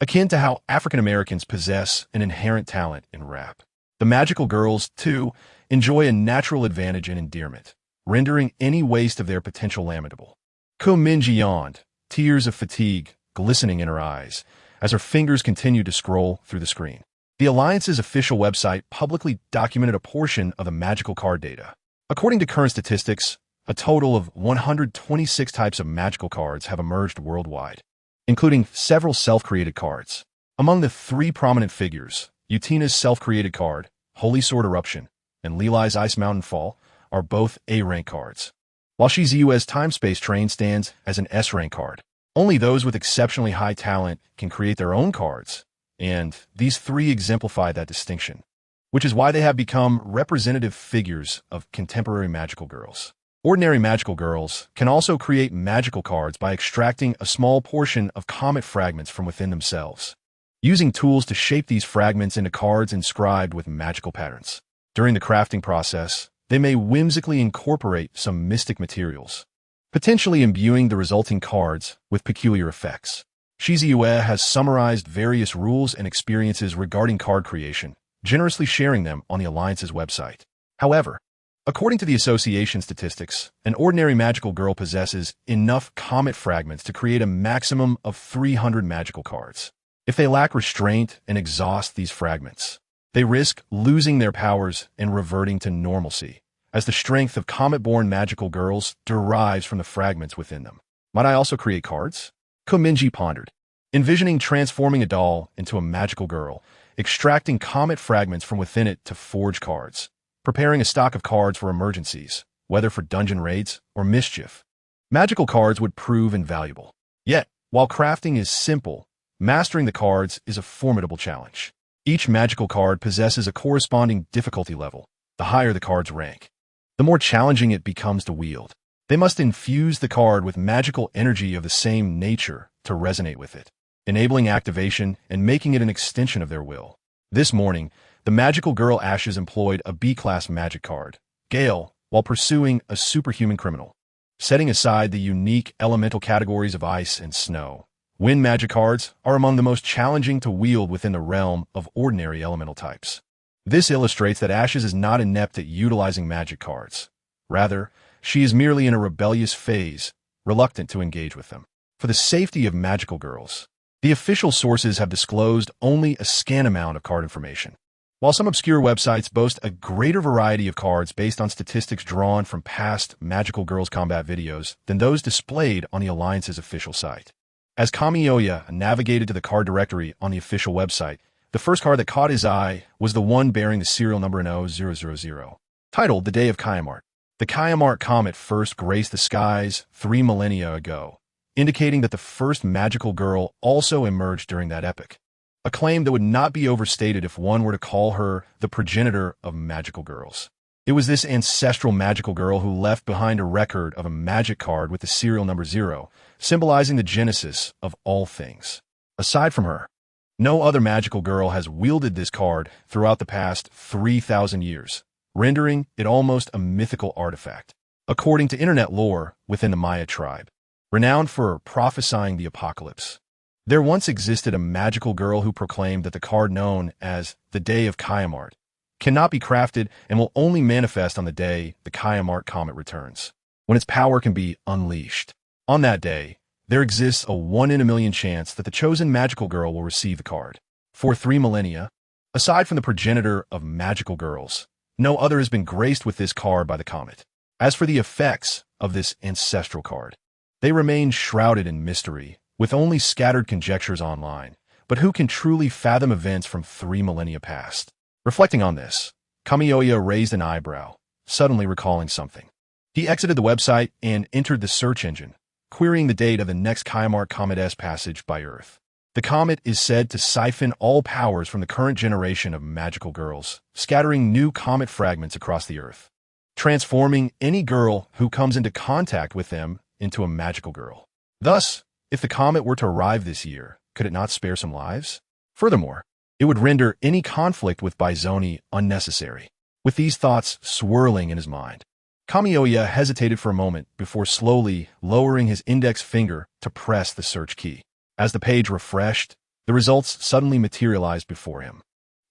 Akin to how African Americans possess an inherent talent in rap, the magical girls, too, enjoy a natural advantage in endearment, rendering any waste of their potential lamentable. Mingye yawned, tears of fatigue glistening in her eyes, as her fingers continued to scroll through the screen. The Alliance's official website publicly documented a portion of the magical card data. According to current statistics, a total of 126 types of magical cards have emerged worldwide, including several self-created cards. Among the three prominent figures, Utina's self-created card, Holy Sword Eruption, and Lilai's Ice Mountain Fall are both A-rank cards, while Shizuu's Time-Space Train stands as an S-rank card. Only those with exceptionally high talent can create their own cards, and these three exemplify that distinction, which is why they have become representative figures of contemporary magical girls. Ordinary magical girls can also create magical cards by extracting a small portion of comet fragments from within themselves, using tools to shape these fragments into cards inscribed with magical patterns. During the crafting process, they may whimsically incorporate some mystic materials, potentially imbuing the resulting cards with peculiar effects. Shizue has summarized various rules and experiences regarding card creation, generously sharing them on the Alliance's website. However, according to the association statistics, an ordinary magical girl possesses enough comet fragments to create a maximum of 300 magical cards. If they lack restraint and exhaust these fragments, they risk losing their powers and reverting to normalcy, as the strength of comet-born magical girls derives from the fragments within them. Might I also create cards? Mingye pondered, envisioning transforming a doll into a magical girl, extracting comet fragments from within it to forge cards, preparing a stock of cards for emergencies, whether for dungeon raids or mischief. Magical cards would prove invaluable. Yet, while crafting is simple, mastering the cards is a formidable challenge. Each magical card possesses a corresponding difficulty level. The higher the card's rank, the more challenging it becomes to wield. They must infuse the card with magical energy of the same nature to resonate with it, enabling activation and making it an extension of their will. This morning, the magical girl Ashes employed a B-class magic card, Gale, while pursuing a superhuman criminal. Setting aside the unique elemental categories of ice and snow, wind magic cards are among the most challenging to wield within the realm of ordinary elemental types. This illustrates that Ashes is not inept at utilizing magic cards. Rather, she is merely in a rebellious phase, reluctant to engage with them. For the safety of magical girls, the official sources have disclosed only a scant amount of card information. While some obscure websites boast a greater variety of cards based on statistics drawn from past magical girls combat videos than those displayed on the Alliance's official site. As Kamiyoya navigated to the card directory on the official website, the first card that caught his eye was the one bearing the serial number in 0000, titled The Day of Kayamart. The Kayamart comet first graced the skies 3 millennia ago, indicating that the first magical girl also emerged during that epoch. A claim that would not be overstated if one were to call her the progenitor of magical girls. It was this ancestral magical girl who left behind a record of a magic card with the serial number 0, symbolizing the genesis of all things. Aside from her, no other magical girl has wielded this card throughout the past 3,000 years, rendering it almost a mythical artifact. According to internet lore within the Maya tribe, renowned for prophesying the apocalypse, there once existed a magical girl who proclaimed that the card known as the Day of Kayamart cannot be crafted and will only manifest on the day the Kayamart comet returns, when its power can be unleashed. On that day, there exists a 1 in a million chance that the chosen magical girl will receive the card. For 3 millennia, aside from the progenitor of magical girls, no other has been graced with this card by the comet. As for the effects of this ancestral card, they remain shrouded in mystery, with only scattered conjectures online, but who can truly fathom events from 3 millennia past? Reflecting on this, Kamiyoya raised an eyebrow, suddenly recalling something. He exited the website and entered the search engine, querying the date of the next Kayamart Comet's passage by Earth. The comet is said to siphon all powers from the current generation of magical girls, scattering new comet fragments across the Earth, transforming any girl who comes into contact with them into a magical girl. Thus, if the comet were to arrive this year, could it not spare some lives? Furthermore, it would render any conflict with Bizoni unnecessary. With these thoughts swirling in his mind, Kamiyoya hesitated for a moment before slowly lowering his index finger to press the search key. As the page refreshed, the results suddenly materialized before him.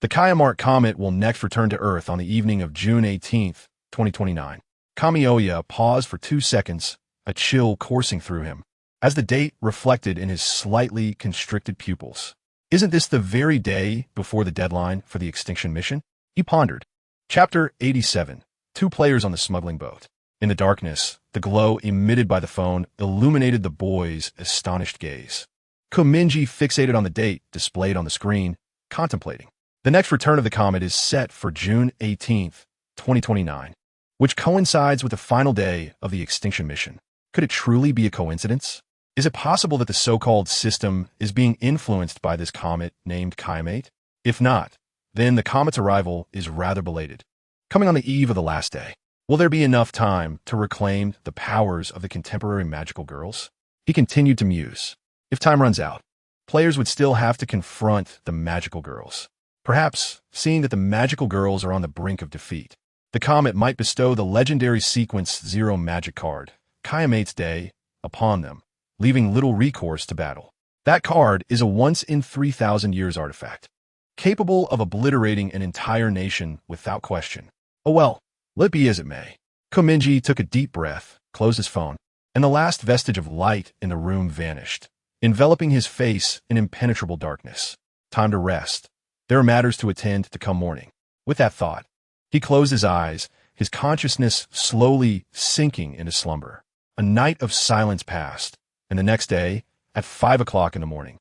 The Kayamart comet will next return to Earth on the evening of June 18, 2029. Kamiyoya paused for 2 seconds, a chill coursing through him, as the date reflected in his slightly constricted pupils. Isn't this the very day before the deadline for the extinction mission? He pondered. Chapter 87. Two players on the smuggling boat. In the darkness, the glow emitted by the phone illuminated the boy's astonished gaze. Mingye fixated on the date displayed on the screen, contemplating. The next return of the comet is set for June 18th, 2029, which coincides with the final day of the extinction mission. Could it truly be a coincidence? Is it possible that the so-called system is being influenced by this comet named Kiamate? If not, then the comet's arrival is rather belated. Coming on the eve of the last day, will there be enough time to reclaim the powers of the contemporary magical girls? He continued to muse. If time runs out, players would still have to confront the magical girls. Perhaps, seeing that the magical girls are on the brink of defeat, the comet might bestow the legendary Sequence Zero magic card, Kiamate's Day, upon them, leaving little recourse to battle. That card is a once-in-3,000 years artifact, capable of obliterating an entire nation without question. Oh well, let it be as it may. Mingye took a deep breath, closed his phone, and the last vestige of light in the room vanished, enveloping his face in impenetrable darkness. Time to rest. There are matters to attend to come morning. With that thought, he closed his eyes, his consciousness slowly sinking into slumber. A night of silence passed, and the next day, at 5 o'clock in the morning,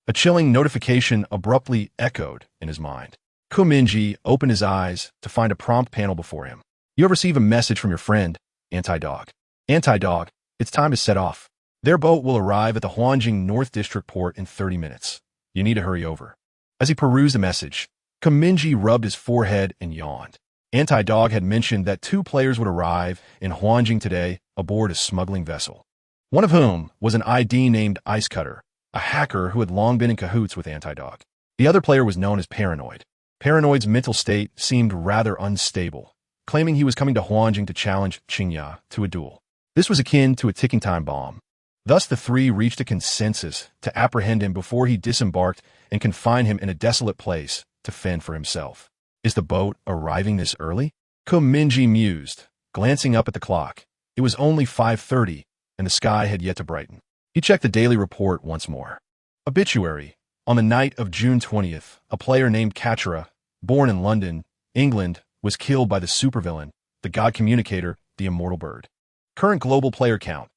a chilling notification abruptly echoed in his mind. Mingye opened his eyes to find a prompt panel before him. You have received a message from your friend, Anti-Dog. Anti-Dog, it's time to set off. Their boat will arrive at the Huanjing North District port in 30 minutes. You need to hurry over. As he perused the message, Mingye rubbed his forehead and yawned. Anti-Dog had mentioned that two players would arrive in Huanjing today aboard a smuggling vessel, one of whom was an ID named Ice Cutter, a hacker who had long been in cahoots with Anti-Dog. The other player was known as Paranoid. Paranoid's mental state seemed rather unstable, claiming he was coming to Huanjing to challenge Qingya to a duel. This was akin to a ticking time bomb. Thus the three reached a consensus to apprehend him before he disembarked and confine him in a desolate place to fend for himself. Is the boat arriving this early? Mingye mused, glancing up at the clock. It was only 5:30, and the sky had yet to brighten. He checked the daily report once more. Obituary. On the night of June 20th, a player named Kachara, born in London, England, was killed by the supervillain, the god communicator, the immortal bird. Current global player count,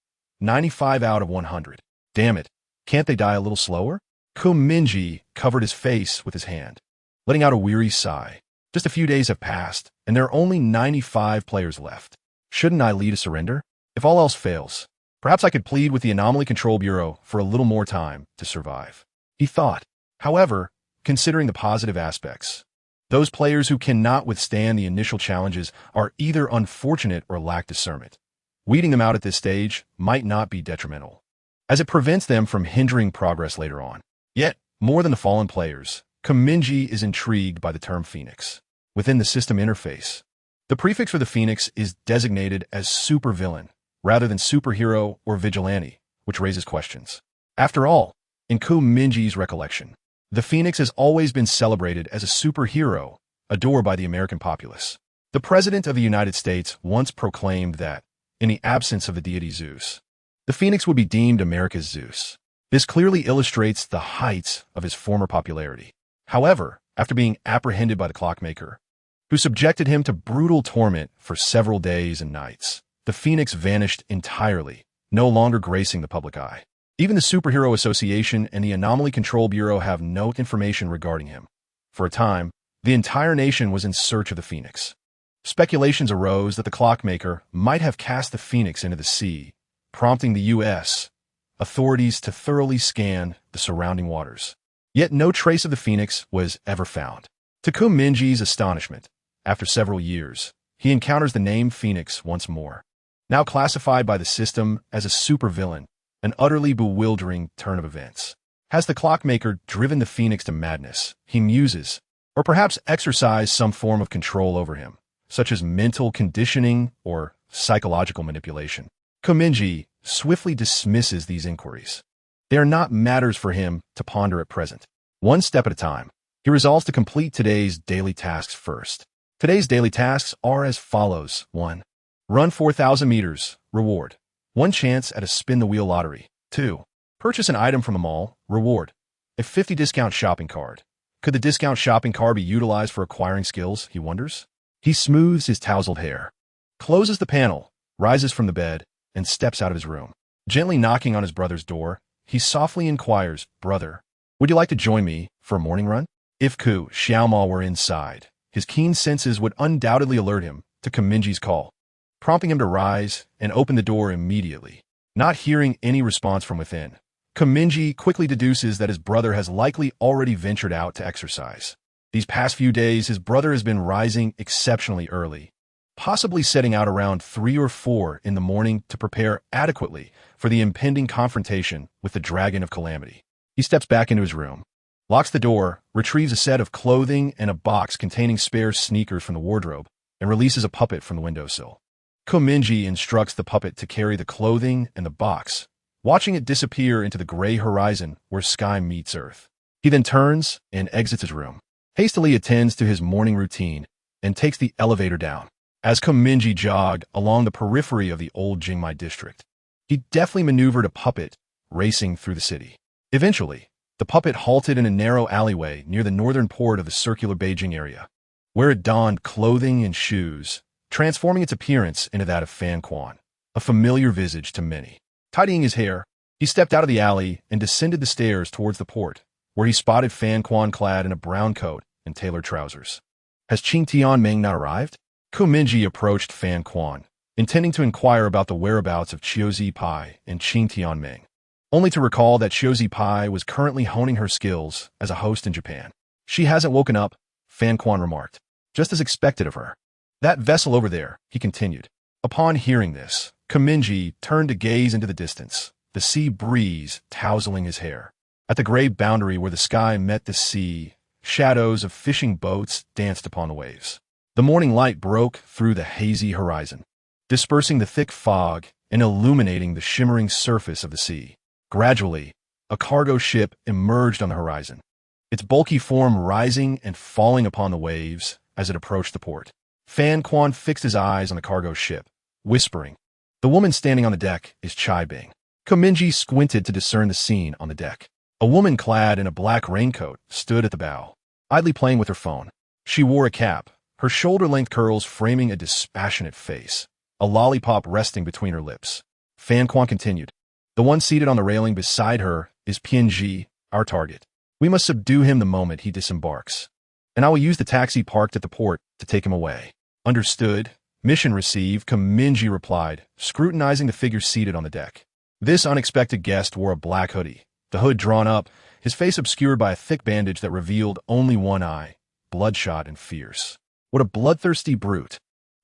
95 out of 100. Damn it, can't they die a little slower? Mingye covered his face with his hand, letting out a weary sigh. Just a few days have passed, and there are only 95 players left. Shouldn't I lead a surrender? If all else fails, perhaps I could plead with the Anomaly Control Bureau for a little more time to survive. He thought. However, considering the positive aspects, those players who cannot withstand the initial challenges are either unfortunate or lack discernment. Weeding them out at this stage might not be detrimental, as it prevents them from hindering progress later on. Yet, more than the fallen players, Mingye is intrigued by the term Phoenix. Within the system interface, the prefix for the Phoenix is designated as supervillain, rather than superhero or vigilante, which raises questions. After all, in Mingye's recollection, the Phoenix has always been celebrated as a superhero, adored by the American populace. The President of the United States once proclaimed that, in the absence of the deity Zeus, the Phoenix would be deemed America's Zeus. This clearly illustrates the heights of his former popularity. However, after being apprehended by the clockmaker, who subjected him to brutal torment for several days and nights, the Phoenix vanished entirely, no longer gracing the public eye. Even the Superhero Association and the Anomaly Control Bureau have no information regarding him. For a time, the entire nation was in search of the Phoenix. Speculations arose that the clockmaker might have cast the Phoenix into the sea, prompting the U.S. authorities to thoroughly scan the surrounding waters. Yet no trace of the Phoenix was ever found. To Mingye's astonishment, after several years, he encounters the name Phoenix once more. Now classified by the system as a supervillain, an utterly bewildering turn of events. Has the clockmaker driven the Phoenix to madness? He muses, or perhaps exercised some form of control over him, such as mental conditioning or psychological manipulation. Mingye swiftly dismisses these inquiries. They are not matters for him to ponder at present. One step at a time, he resolves to complete today's daily tasks first. Today's daily tasks are as follows. 1. Run 4,000 meters. Reward. 1 chance at a spin-the-wheel lottery. 2. Purchase an item from a mall. Reward. A 50 discount shopping card. Could the discount shopping card be utilized for acquiring skills, he wonders? He smooths his tousled hair, closes the panel, rises from the bed, and steps out of his room. Gently knocking on his brother's door, he softly inquires, "Brother, would you like to join me for a morning run?" If Ku Xiaoma were inside, his keen senses would undoubtedly alert him to Mingye's call, prompting him to rise and open the door immediately. Not hearing any response from within, Mingye quickly deduces that his brother has likely already ventured out to exercise. These past few days, his brother has been rising exceptionally early, possibly setting out around 3 or 4 in the morning to prepare adequately for the impending confrontation with the Dragon of Calamity. He steps back into his room, locks the door, retrieves a set of clothing and a box containing spare sneakers from the wardrobe, and releases a puppet from the windowsill. Mingye instructs the puppet to carry the clothing and the box, watching it disappear into the gray horizon where sky meets earth. He then turns and exits his room, hastily attends to his morning routine, and takes the elevator down. As Mingye jogged along the periphery of the old Jingmai district, he deftly maneuvered a puppet racing through the city. Eventually, the puppet halted in a narrow alleyway near the northern port of the circular Beijing area, where it donned clothing and shoes, transforming its appearance into that of Fan Quan, a familiar visage to many. Tidying his hair, he stepped out of the alley and descended the stairs towards the port, where he spotted Fan Quan clad in a brown coat and tailored trousers. Has Qing Tianming not arrived? Mingye approached Fan Quan, intending to inquire about the whereabouts of Qiu Pai and Qing Tianming, only to recall that Qiu Pai was currently honing her skills as a host in Japan. She hasn't woken up, Fan Quan remarked, just as expected of her. That vessel over there, he continued. Upon hearing this, Mingye turned to gaze into the distance, the sea breeze tousling his hair. At the gray boundary where the sky met the sea, shadows of fishing boats danced upon the waves. The morning light broke through the hazy horizon, dispersing the thick fog and illuminating the shimmering surface of the sea. Gradually, a cargo ship emerged on the horizon, its bulky form rising and falling upon the waves as it approached the port. Fan Quan fixed his eyes on the cargo ship, whispering, "The woman standing on the deck is Chai Bing." Mingye squinted to discern the scene on the deck. A woman clad in a black raincoat stood at the bow, idly playing with her phone. She wore a cap, her shoulder-length curls framing a dispassionate face, a lollipop resting between her lips. Fan Quan continued, "The one seated on the railing beside her is Pianji, our target. We must subdue him the moment he disembarks, and I will use the taxi parked at the port to take him away." "Understood. Mission received," Mingye replied, scrutinizing the figure seated on the deck. This unexpected guest wore a black hoodie, the hood drawn up, his face obscured by a thick bandage that revealed only one eye, bloodshot and fierce. What a bloodthirsty brute!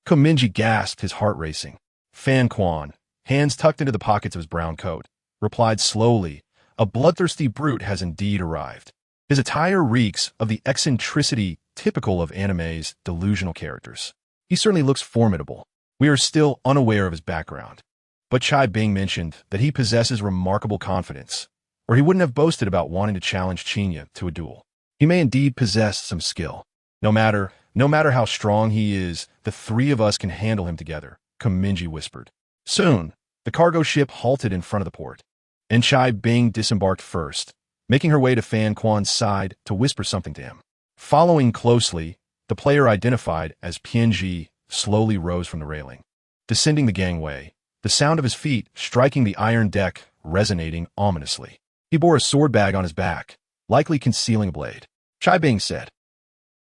Mingye gasped, his heart racing. Fan Quan, hands tucked into the pockets of his brown coat, replied slowly, "A bloodthirsty brute has indeed arrived. His attire reeks of the eccentricity typical of anime's delusional characters. He certainly looks formidable. We are still unaware of his background, but Chai Bing mentioned that he possesses remarkable confidence, or he wouldn't have boasted about wanting to challenge Qinya to a duel. He may indeed possess some skill. No matter how strong he is, the 3 of us can handle him together," Mingye whispered. Soon, the cargo ship halted in front of the port, and Chai Bing disembarked first, making her way to Fan Quan's side to whisper something to him. Following closely, the player identified as Pianji slowly rose from the railing, descending the gangway, the sound of his feet striking the iron deck resonating ominously. He bore a sword bag on his back, likely concealing a blade. Chai Bing said,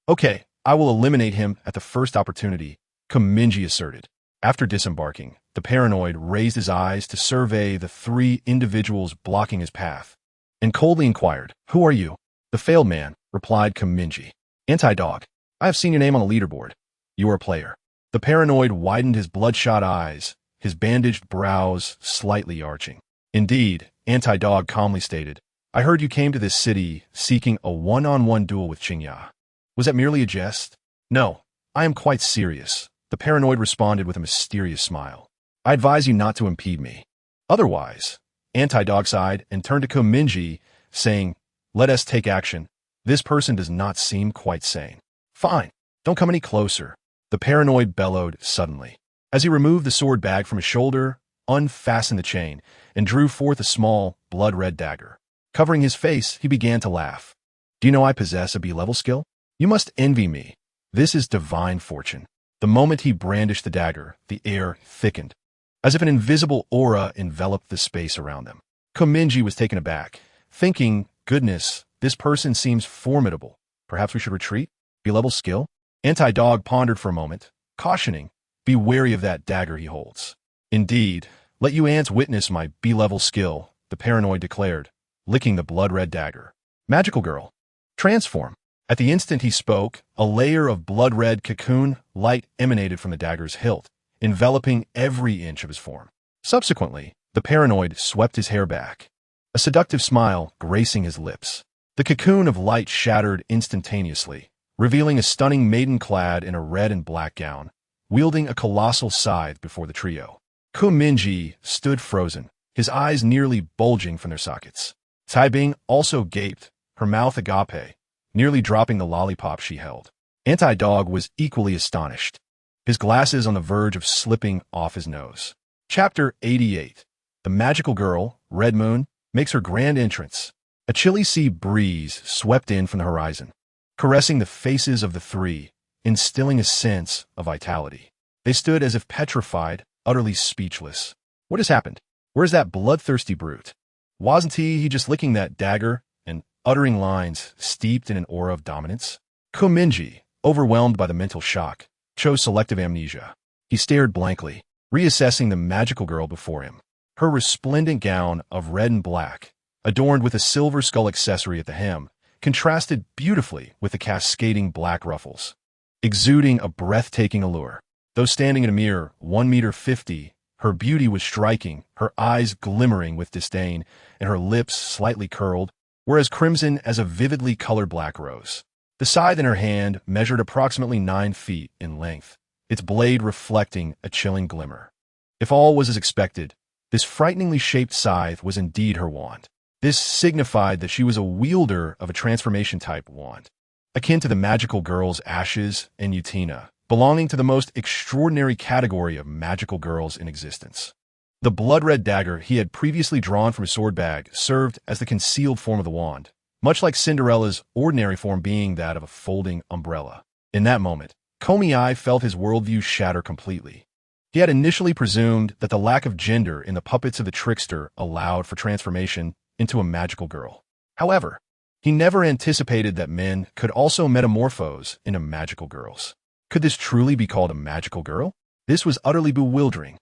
"Okay, I will eliminate him at the first opportunity," Mingye asserted. After disembarking, the paranoid raised his eyes to survey the 3 individuals blocking his path, and coldly inquired, "Who are you?" "The failed man," replied Mingye. "Anti-dog. I have seen your name on the leaderboard. You are a player." The paranoid widened his bloodshot eyes, his bandaged brows slightly arching. "Indeed," Anti-dog calmly stated, "I heard you came to this city seeking a one-on-one duel with Qingya. Was that merely a jest?" "No, I am quite serious," the paranoid responded with a mysterious smile. "I advise you not to impede me. Otherwise," Anti-dog sighed and turned to Mingye, saying, "Let us take action. This person does not seem quite sane." "Fine. Don't come any closer," the paranoid bellowed suddenly. As he removed the sword bag from his shoulder, unfastened the chain, and drew forth a small, blood-red dagger. Covering his face, he began to laugh. Do you know I possess a B-level skill? You must envy me. This is divine fortune. The moment he brandished the dagger, the air thickened, as if an invisible aura enveloped the space around them. Mingye was taken aback, thinking, goodness, this person seems formidable. Perhaps we should retreat? B-level skill? Anti-Dog pondered for a moment, cautioning, be wary of that dagger he holds. Indeed, let you ants witness my B-level skill, the paranoid declared, licking the blood-red dagger. Magical girl, transform. At the instant he spoke, a layer of blood-red cocoon light emanated from the dagger's hilt, enveloping every inch of his form. Subsequently, the paranoid swept his hair back, a seductive smile gracing his lips. The cocoon of light shattered instantaneously, revealing a stunning maiden clad in a red and black gown, wielding a colossal scythe before the trio. Mingye stood frozen, his eyes nearly bulging from their sockets. Taibing also gaped, her mouth agape, nearly dropping the lollipop she held. Anti-Dog was equally astonished, his glasses on the verge of slipping off his nose. Chapter 88. The magical girl, Red Moon, makes her grand entrance. A chilly sea breeze swept in from the horizon, caressing the faces of the three, instilling a sense of vitality. They stood as if petrified, utterly speechless. What has happened? Where's that bloodthirsty brute? Wasn't he just licking that dagger and uttering lines steeped in an aura of dominance? Mingye, overwhelmed by the mental shock, chose selective amnesia. He stared blankly, reassessing the magical girl before him. Her resplendent gown of red and black, adorned with a silver skull accessory at the hem, contrasted beautifully with the cascading black ruffles, exuding a breathtaking allure. Though standing in a mere 1.50 meters, her beauty was striking, her eyes glimmering with disdain, and her lips slightly curled, were as crimson as a vividly colored black rose. The scythe in her hand measured approximately 9 feet in length, its blade reflecting a chilling glimmer. If all was as expected, this frighteningly shaped scythe was indeed her wand. This signified that she was a wielder of a transformation-type wand, akin to the magical girl's Ashes and Utina, belonging to the most extraordinary category of magical girls in existence. The blood-red dagger he had previously drawn from his sword bag served as the concealed form of the wand, much like Cinderella's ordinary form being that of a folding umbrella. In that moment, Mingye felt his worldview shatter completely. He had initially presumed that the lack of gender in the puppets of the trickster allowed for transformation into a magical girl. However, he never anticipated that men could also metamorphose into magical girls. Could this truly be called a magical girl? This was utterly bewildering.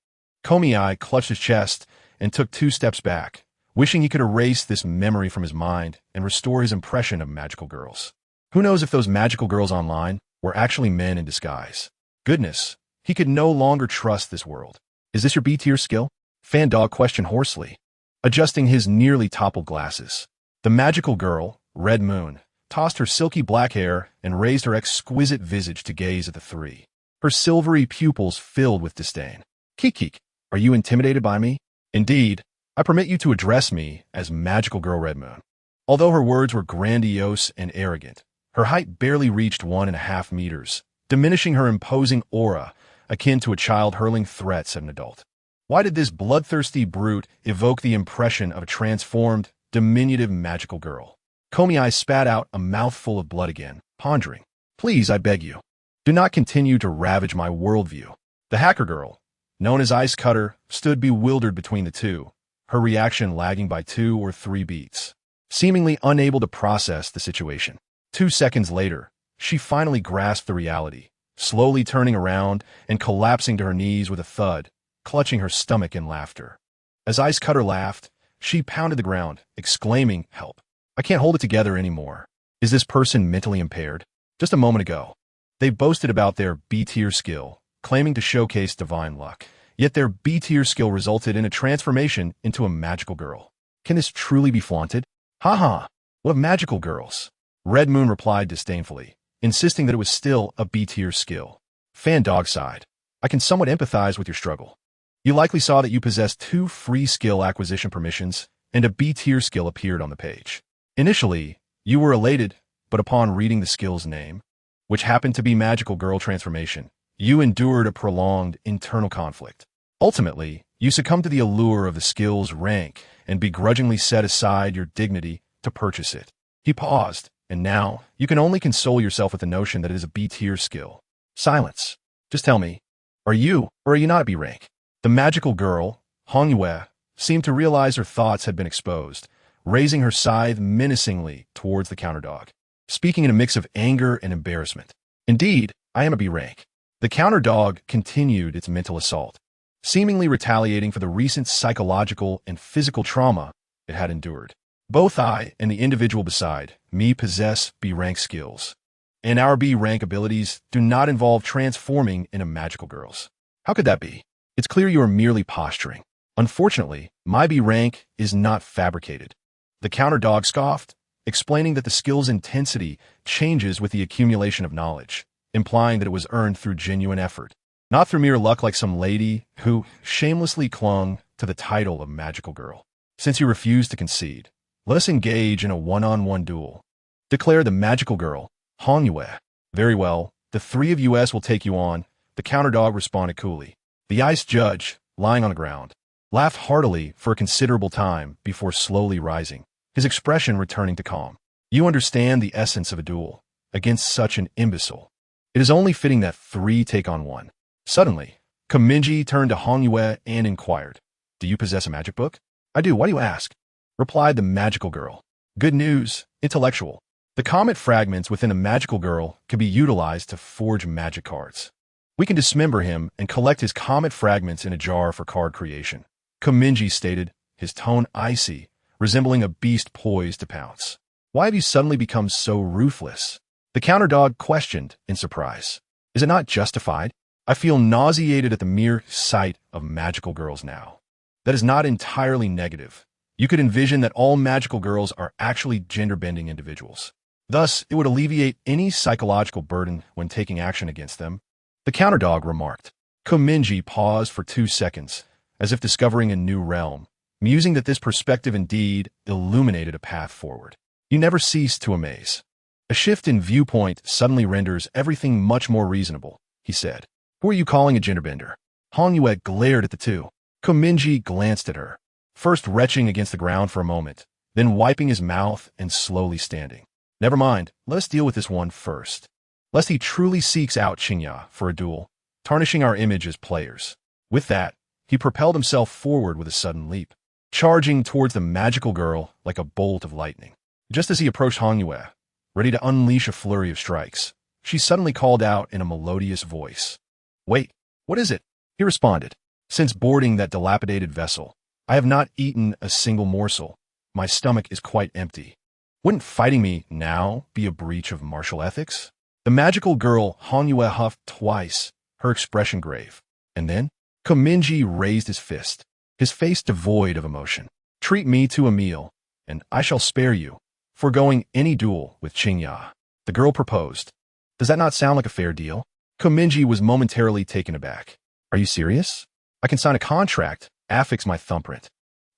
Mingye clutched his chest and took 2 steps back, wishing he could erase this memory from his mind and restore his impression of magical girls. Who knows if those magical girls online were actually men in disguise? Goodness, he could no longer trust this world. Is this your B-tier skill? Fan-Dog questioned hoarsely, adjusting his nearly toppled glasses. The magical girl, Red Moon, tossed her silky black hair and raised her exquisite visage to gaze at the three. Her silvery pupils filled with disdain. Kik, are you intimidated by me? Indeed, I permit you to address me as Magical Girl Red Moon. Although her words were grandiose and arrogant, her height barely reached 1.5 meters, diminishing her imposing aura, akin to a child hurling threats at an adult. Why did this bloodthirsty brute evoke the impression of a transformed, diminutive magical girl? Mingye spat out a mouthful of blood again, pondering. Please, I beg you, do not continue to ravage my worldview. The hacker girl, known as Ice Cutter, stood bewildered between the two, her reaction lagging by 2 or 3 beats, seemingly unable to process the situation. 2 seconds later, she finally grasped the reality, slowly turning around and collapsing to her knees with a thud, clutching her stomach in laughter. As Ice Cutter laughed, she pounded the ground, exclaiming, "Help. I can't hold it together anymore. Is this person mentally impaired?" Just a moment ago, they boasted about their B-tier skill, claiming to showcase divine luck. Yet their B-tier skill resulted in a transformation into a magical girl. Can this truly be flaunted? Ha! What of magical girls? Red Moon replied disdainfully, insisting that it was still a B-tier skill. Fan-Dog sighed. I can somewhat empathize with your struggle. You likely saw that you possessed 2 free skill acquisition permissions, and a B-tier skill appeared on the page. Initially, you were elated, but upon reading the skill's name, which happened to be Magical Girl Transformation, you endured a prolonged internal conflict. Ultimately, You succumb to the allure of the skill's rank and begrudgingly set aside your dignity to purchase it. He paused, and now you can only console yourself with the notion that it is a B-tier skill. Silence. Just tell me, are you or are you not B-rank? The magical girl, Hongyue, seemed to realize her thoughts had been exposed, raising her scythe menacingly towards the counterdog, speaking in a mix of anger and embarrassment. Indeed, I am a B-rank. The counterdog continued its mental assault, seemingly retaliating for the recent psychological and physical trauma it had endured. Both I and the individual beside me possess B-rank skills, and our B-rank abilities do not involve transforming into magical girls. How could that be? It's clear you are merely posturing. Unfortunately, my B-rank is not fabricated. The counterdog scoffed, explaining that the skill's intensity changes with the accumulation of knowledge, implying that it was earned through genuine effort, not through mere luck like some lady who shamelessly clung to the title of magical girl. Since you refuse to concede, let us engage in a one-on-one duel, declared the magical girl, Hongyue. Very well, the three of us will take you on, the counterdog responded coolly. The ice judge, lying on the ground, laughed heartily for a considerable time before slowly rising, his expression returning to calm. You understand the essence of a duel against such an imbecile. It is only fitting that three take on one. Suddenly, Mingye turned to Hongyue and inquired, do you possess a magic book? I do, why do you ask? Replied the magical girl. Good news, intellectual. The comet fragments within a magical girl can be utilized to forge magic cards. We can dismember him and collect his comet fragments in a jar for card creation. Mingye stated, his tone icy, resembling a beast poised to pounce. Why have you suddenly become so ruthless? The counterdog questioned in surprise. Is it not justified? I feel nauseated at the mere sight of magical girls now. That is not entirely negative. You could envision that all magical girls are actually gender-bending individuals. Thus, it would alleviate any psychological burden when taking action against them. The counterdog remarked. Mingye paused for 2 seconds, as if discovering a new realm, musing that this perspective indeed illuminated a path forward. You never cease to amaze. A shift in viewpoint suddenly renders everything much more reasonable, he said. Who are you calling a genderbender? Hongyue glared at the two. Mingye glanced at her, first retching against the ground for a moment, then wiping his mouth and slowly standing. Never mind, let us deal with this one first, lest he truly seeks out Qingya for a duel, tarnishing our image as players. With that, he propelled himself forward with a sudden leap, charging towards the magical girl like a bolt of lightning. Just as he approached Hongyue, ready to unleash a flurry of strikes, she suddenly called out in a melodious voice. Wait, what is it? He responded. Since boarding that dilapidated vessel, I have not eaten a single morsel. My stomach is quite empty. Wouldn't fighting me now be a breach of martial ethics? The magical girl Hongyue huffed twice, her expression grave. And then, Mingye raised his fist, his face devoid of emotion. Treat me to a meal, and I shall spare you, foregoing any duel with Qingya. The girl proposed. Does that not sound like a fair deal? Mingye was momentarily taken aback. Are you serious? I can sign a contract, affix my thumbprint,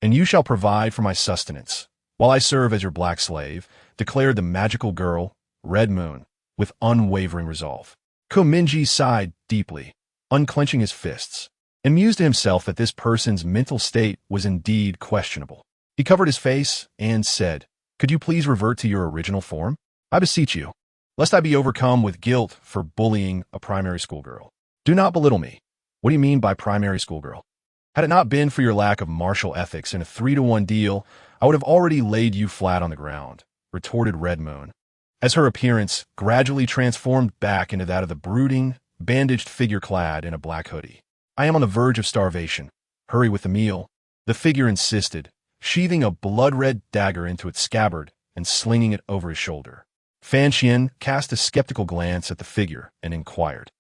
and you shall provide for my sustenance, while I serve as your black slave, declared the magical girl, Red Moon, with unwavering resolve. Mingye sighed deeply, unclenching his fists, and mused to himself that this person's mental state was indeed questionable. He covered his face and said, Could you please revert to your original form? I beseech you, lest I be overcome with guilt for bullying a primary schoolgirl. Do not belittle me. What do you mean by primary schoolgirl? Had it not been for your lack of martial ethics in a 3-to-1 deal, I would have already laid you flat on the ground, retorted Red Moon, as her appearance gradually transformed back into that of the brooding, bandaged figure clad in a black hoodie. I am on the verge of starvation. Hurry with the meal. The figure insisted, sheathing a blood-red dagger into its scabbard and slinging it over his shoulder. Fan Xian cast a skeptical glance at the figure and inquired,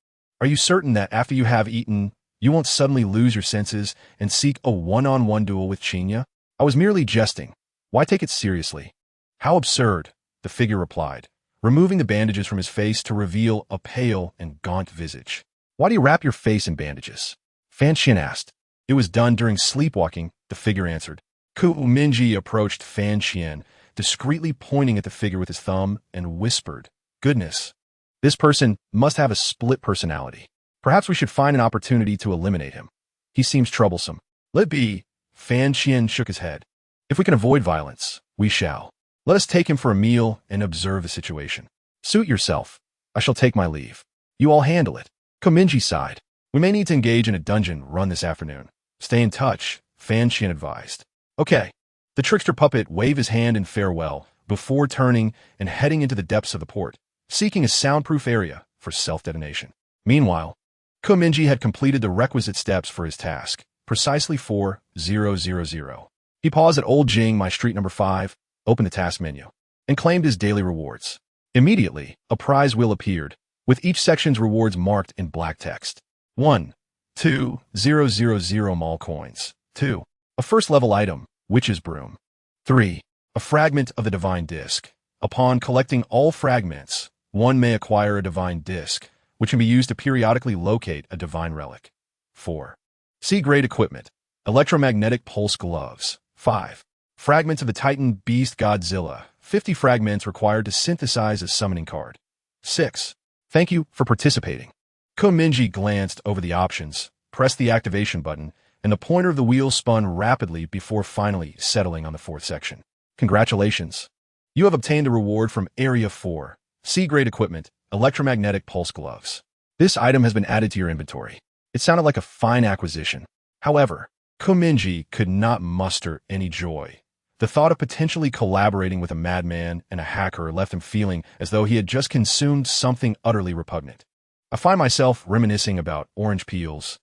Are you certain that after you have eaten, you won't suddenly lose your senses and seek a one-on-one duel with Qingya? I was merely jesting. Why take it seriously? How absurd, the figure replied, removing the bandages from his face to reveal a pale and gaunt visage. Why do you wrap your face in bandages? Fan Xian asked. It was done during sleepwalking, the figure answered. Mingye approached Fan Xian, discreetly pointing at the figure with his thumb, and whispered, Goodness, this person must have a split personality. Perhaps we should find an opportunity to eliminate him. He seems troublesome. Let be. Fan Qian shook his head. If we can avoid violence, we shall. Let us take him for a meal and observe the situation. Suit yourself. I shall take my leave. You all handle it. Mingye sighed. We may need to engage in a dungeon run this afternoon. Stay in touch, Fan Qian advised. Okay. The trickster puppet waved his hand in farewell before turning and heading into the depths of the port, seeking a soundproof area for self-detonation. Meanwhile, Mingye had completed the requisite steps for his task, precisely 4000. He paused at Old Jing, my street number 5, opened the task menu, and claimed his daily rewards. Immediately, a prize wheel appeared, with each section's rewards marked in black text. 1. 2,000 mall coins. 2. A first-level item, Witch's Broom. 3. A fragment of the Divine Disc. Upon collecting all fragments, one may acquire a Divine Disc, which can be used to periodically locate a Divine Relic. 4. C-grade equipment. Electromagnetic Pulse Gloves. 5. Fragments of the Titan Beast Godzilla. 50 fragments required to synthesize a summoning card. 6. Thank you for participating. Mingye glanced over the options, pressed the activation button, and the pointer of the wheel spun rapidly before finally settling on the 4th section. Congratulations. You have obtained a reward from Area 4, C-grade equipment, electromagnetic pulse gloves. This item has been added to your inventory. It sounded like a fine acquisition. However, Mingye could not muster any joy. The thought of potentially collaborating with a madman and a hacker left him feeling as though he had just consumed something utterly repugnant. I find myself reminiscing about orange peels,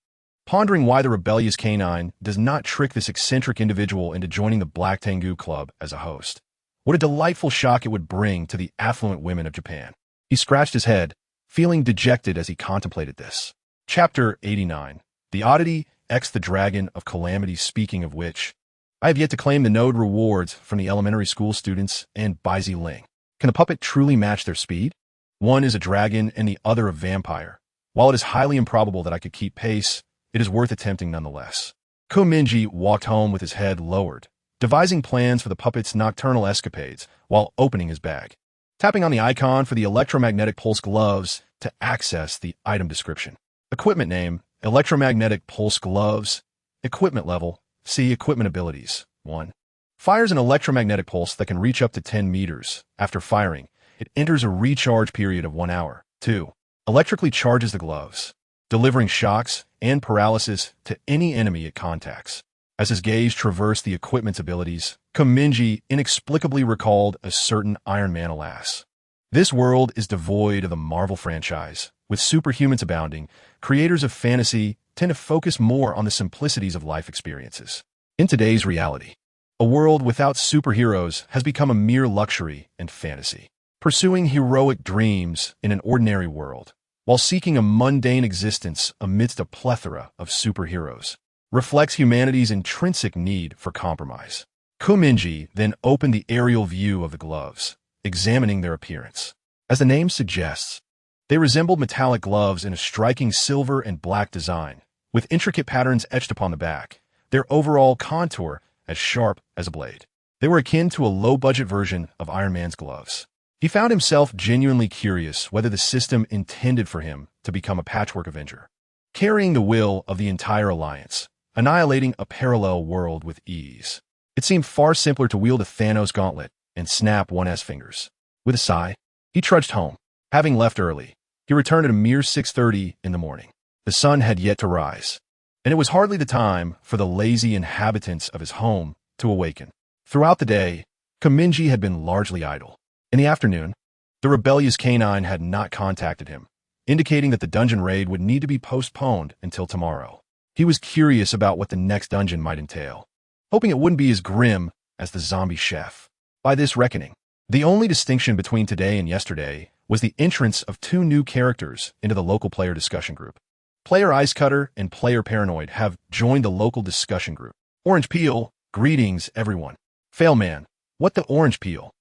pondering why the rebellious canine does not trick this eccentric individual into joining the Black Tengu Club as a host. What a delightful shock it would bring to the affluent women of Japan. He scratched his head, feeling dejected as he contemplated this. Chapter 89. The Oddity X the Dragon of Calamity. Speaking of which, I have yet to claim the node rewards from the elementary school students and Baizi Ling. Can the puppet truly match their speed? One is a dragon and the other a vampire. While it is highly improbable that I could keep pace, it is worth attempting nonetheless. Mingye walked home with his head lowered, devising plans for the puppet's nocturnal escapades while opening his bag. Tapping on the icon for the electromagnetic pulse gloves to access the item description. Equipment name, electromagnetic pulse gloves. Equipment level, see equipment abilities. 1. Fires an electromagnetic pulse that can reach up to 10 meters. After firing, it enters a recharge period of 1 hour. 2. Electrically charges the gloves, delivering shocks and paralysis to any enemy it contacts. As his gaze traversed the equipment's abilities, Mingye inexplicably recalled a certain Iron Man. Alas, this world is devoid of the Marvel franchise. With superhumans abounding, creators of fantasy tend to focus more on the simplicities of life experiences. In today's reality, a world without superheroes has become a mere luxury and fantasy. Pursuing heroic dreams in an ordinary world, while seeking a mundane existence amidst a plethora of superheroes, reflects humanity's intrinsic need for compromise. Mingye then opened the aerial view of the gloves, examining their appearance. As the name suggests, they resembled metallic gloves in a striking silver and black design, with intricate patterns etched upon the back, their overall contour as sharp as a blade. They were akin to a low-budget version of Iron Man's gloves. He found himself genuinely curious whether the system intended for him to become a patchwork Avenger, carrying the will of the entire alliance, annihilating a parallel world with ease. It seemed far simpler to wield a Thanos gauntlet and snap one S fingers. With a sigh, he trudged home. Having left early, he returned at a mere 6:30 in the morning. The sun had yet to rise, and it was hardly the time for the lazy inhabitants of his home to awaken. Throughout the day, Mingye had been largely idle. In the afternoon, the rebellious canine had not contacted him, indicating that the dungeon raid would need to be postponed until tomorrow. He was curious about what the next dungeon might entail, hoping it wouldn't be as grim as the zombie chef. By this reckoning, the only distinction between today and yesterday was the entrance of 2 new characters into the local player discussion group. Player Ice Cutter and Player Paranoid have joined the local discussion group. Orange Peel, greetings everyone. Failman, what the Orange Peel?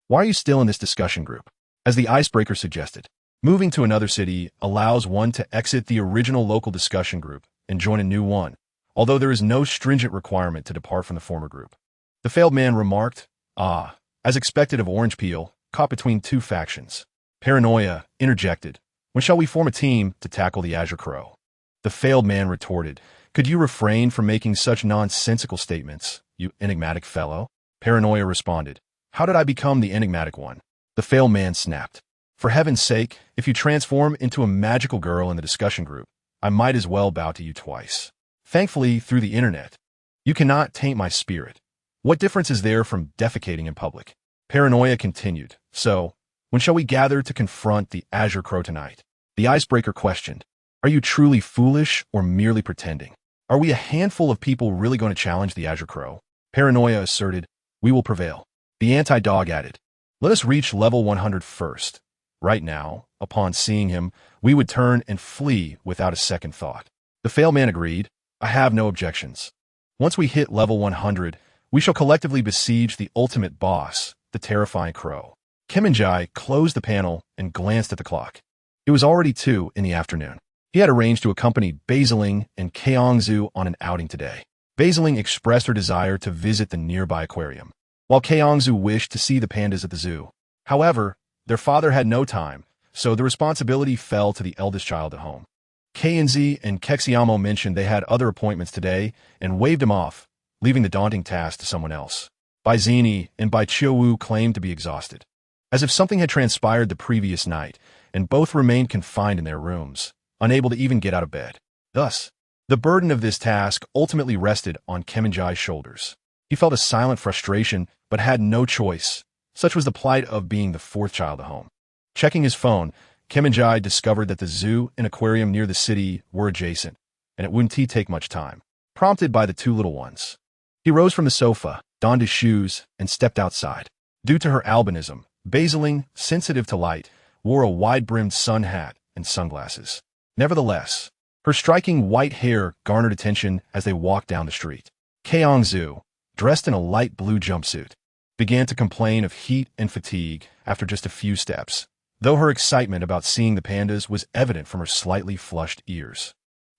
Why are you still in this discussion group? As the icebreaker suggested, moving to another city allows one to exit the original local discussion group and join a new one, although there is no stringent requirement to depart from the former group. The failed man remarked, as expected of Orange Peel, caught between 2 factions. Paranoia interjected, when shall we form a team to tackle the Azure Crow? The failed man retorted, Could you refrain from making such nonsensical statements, you enigmatic fellow? Paranoia responded. How did I become the enigmatic one? The fail man snapped. For heaven's sake, if you transform into a magical girl in the discussion group, I might as well bow to you twice. Thankfully, through the internet, you cannot taint my spirit. What difference is there from defecating in public? Paranoia continued. So, when shall we gather to confront the Azure Crow tonight? The icebreaker questioned. Are you truly foolish or merely pretending? Are we a handful of people really going to challenge the Azure Crow? Paranoia asserted. We will prevail. The anti-dog added. Let us reach level 100 first. Right now, upon seeing him, we would turn and flee without a second thought. The fail man agreed. I have no objections. Once we hit level 100, we shall collectively besiege the ultimate boss, the terrifying crow. Mingye closed the panel and glanced at the clock. It was already 2 in the afternoon. He had arranged to accompany Basiling and Kaongzu on an outing today. Basiling expressed her desire to visit the nearby aquarium, while Kaongzu wished to see the pandas at the zoo. However, their father had no time, so the responsibility fell to the eldest child at home. Keienzi and Kexiamo mentioned they had other appointments today and waved him off, leaving the daunting task to someone else. Baizini and Baichiawu claimed to be exhausted, as if something had transpired the previous night, and both remained confined in their rooms, unable to even get out of bed. Thus, the burden of this task ultimately rested on Mingye's shoulders. He felt a silent frustration, but had no choice. Such was the plight of being the fourth child at home. Checking his phone, Mingye discovered that the zoo and aquarium near the city were adjacent, and it wouldn't take much time. Prompted by the 2 little ones, he rose from the sofa, donned his shoes, and stepped outside. Due to her albinism, Basiling, sensitive to light, wore a wide-brimmed sun hat and sunglasses. Nevertheless, her striking white hair garnered attention as they walked down the street. Kaongzu, dressed in a light blue jumpsuit, began to complain of heat and fatigue after just a few steps, though her excitement about seeing the pandas was evident from her slightly flushed ears.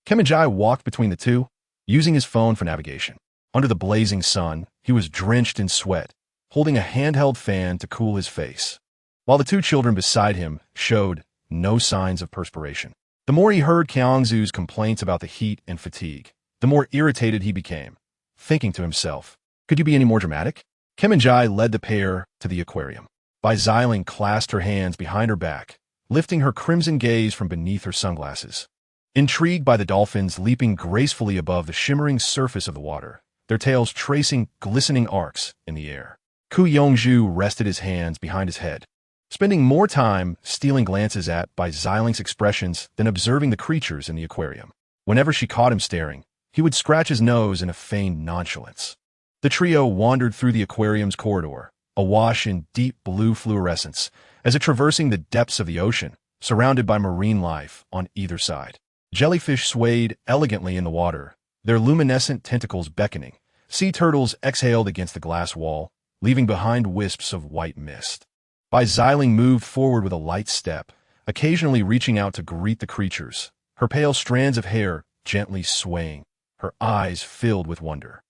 Mingye walked between the two, using his phone for navigation. Under the blazing sun, he was drenched in sweat, holding a handheld fan to cool his face, while the 2 children beside him showed no signs of perspiration. The more he heard Kaongzu's complaints about the heat and fatigue, the more irritated he became, thinking to himself, could you be any more dramatic? Mingye led the pair to the aquarium. Baiziling clasped her hands behind her back, lifting her crimson gaze from beneath her sunglasses. Intrigued by the dolphins leaping gracefully above the shimmering surface of the water, their tails tracing glistening arcs in the air. Ku Yongju rested his hands behind his head, spending more time stealing glances at Baiziling's expressions than observing the creatures in the aquarium. Whenever she caught him staring, he would scratch his nose in a feigned nonchalance. The trio wandered through the aquarium's corridor, awash in deep blue fluorescence, as if traversing the depths of the ocean, surrounded by marine life on either side. Jellyfish swayed elegantly in the water, their luminescent tentacles beckoning. Sea turtles exhaled against the glass wall, leaving behind wisps of white mist. Baiziling moved forward with a light step, occasionally reaching out to greet the creatures, her pale strands of hair gently swaying, her eyes filled with wonder.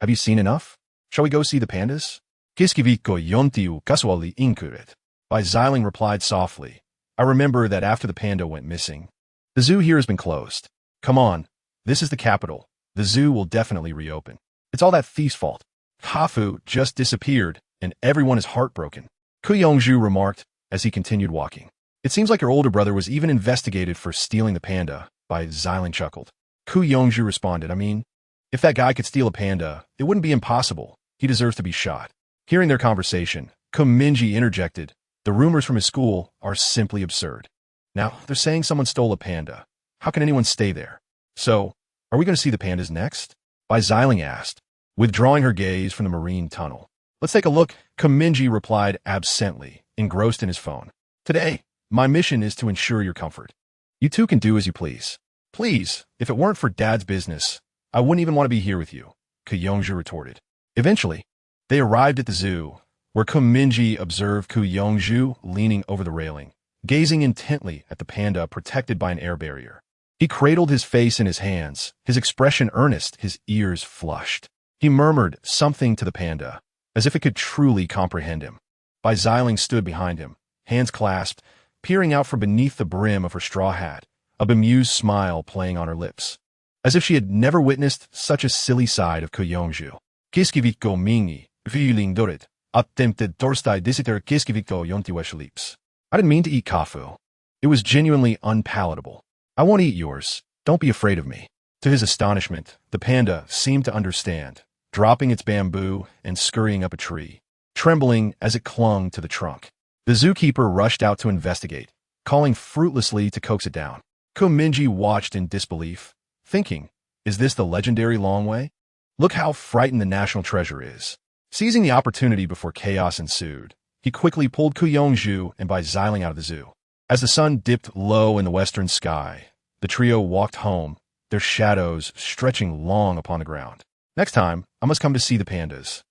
Have you seen enough? Shall we go see the pandas? Kiskiviko yontiu kasuali inkuret. Baiziling replied softly. I remember that after the panda went missing, the zoo here has been closed. Come on, this is the capital. The zoo will definitely reopen. It's all that thief's fault. Hafu just disappeared, and everyone is heartbroken. Ku Yongju remarked as he continued walking. It seems like your older brother was even investigated for stealing the panda, Baiziling chuckled. Ku Yongju responded, I mean, if that guy could steal a panda, it wouldn't be impossible. He deserves to be shot. Hearing their conversation, Mingye interjected, the rumors from his school are simply absurd. Now, they're saying someone stole a panda. How can anyone stay there? So, are we going to see the pandas next? Baiziling asked, withdrawing her gaze from the marine tunnel. Let's take a look, Mingye replied absently, engrossed in his phone. Today, my mission is to ensure your comfort. You two can do as you please. Please, if it weren't for Dad's business, I wouldn't even want to be here with you, Kuyongju retorted. Eventually, they arrived at the zoo, where Mingye observed Kuyongju leaning over the railing, gazing intently at the panda protected by an air barrier. He cradled his face in his hands, his expression earnest, his ears flushed. He murmured something to the panda, as if it could truly comprehend him. Baiziling stood behind him, hands clasped, peering out from beneath the brim of her straw hat, a bemused smile playing on her lips. as if she had never witnessed such a silly side of Koyongju. Kiskivitko Mingye, feeling dorit, attempted torstai disiter kiskivitko yontiwesh lips. I didn't mean to eat kafu. It was genuinely unpalatable. I won't eat yours. Don't be afraid of me. To his astonishment, the panda seemed to understand, dropping its bamboo and scurrying up a tree, trembling as it clung to the trunk. The zookeeper rushed out to investigate, calling fruitlessly to coax it down. Mingye watched in disbelief, thinking, is this the legendary long way? Look how frightened the national treasure is. Seizing the opportunity before chaos ensued, he quickly pulled Koyongju and by Xiling out of the zoo. As the sun dipped low in the western sky, the trio walked home, their shadows stretching long upon the ground. Next time, I must come to see the pandas.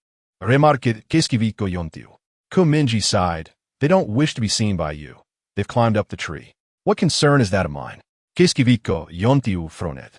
Remarqued Kiskivitko yontiu. Mingye sighed. They don't wish to be seen by you. They've climbed up the tree. What concern is that of mine? Kiskivitko yontiu fronet.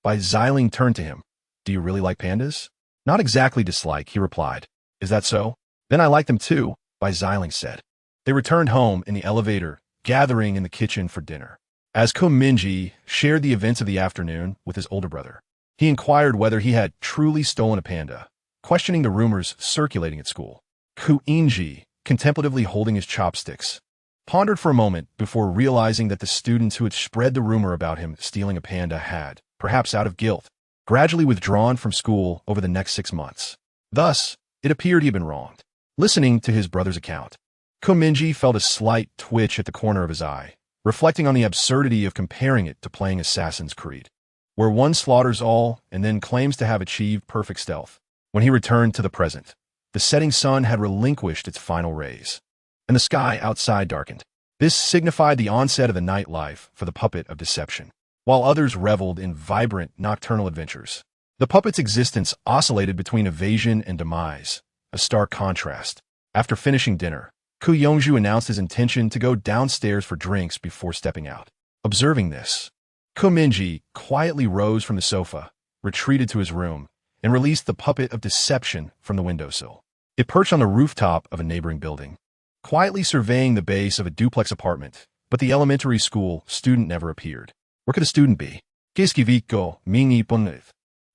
By Xiling turned to him. Do you really like pandas? Not exactly dislike, he replied. Is that so? Then I like them too, by Xiling said. They returned home in the elevator, gathering in the kitchen for dinner. As Mingye shared the events of the afternoon with his older brother, he inquired whether he had truly stolen a panda, questioning the rumors circulating at school. Mingye, contemplatively holding his chopsticks, pondered for a moment before realizing that the students who had spread the rumor about him stealing a panda had, perhaps out of guilt, gradually withdrawn from school over the next 6 months. Thus, it appeared he had been wronged. Listening to his brother's account, Mingye felt a slight twitch at the corner of his eye, reflecting on the absurdity of comparing it to playing Assassin's Creed, where one slaughters all and then claims to have achieved perfect stealth. When he returned to the present, the setting sun had relinquished its final rays, and the sky outside darkened. This signified the onset of the nightlife for the puppet of deception. While others reveled in vibrant nocturnal adventures, the puppet's existence oscillated between evasion and demise, a stark contrast. After finishing dinner, Koyongju announced his intention to go downstairs for drinks before stepping out. Observing this, Mingye quietly rose from the sofa, retreated to his room, and released the puppet of deception from the windowsill. It perched on the rooftop of a neighboring building, quietly surveying the base of a duplex apartment, but the elementary school student never appeared. Where could a student be? Kiskivitko Mingye punith.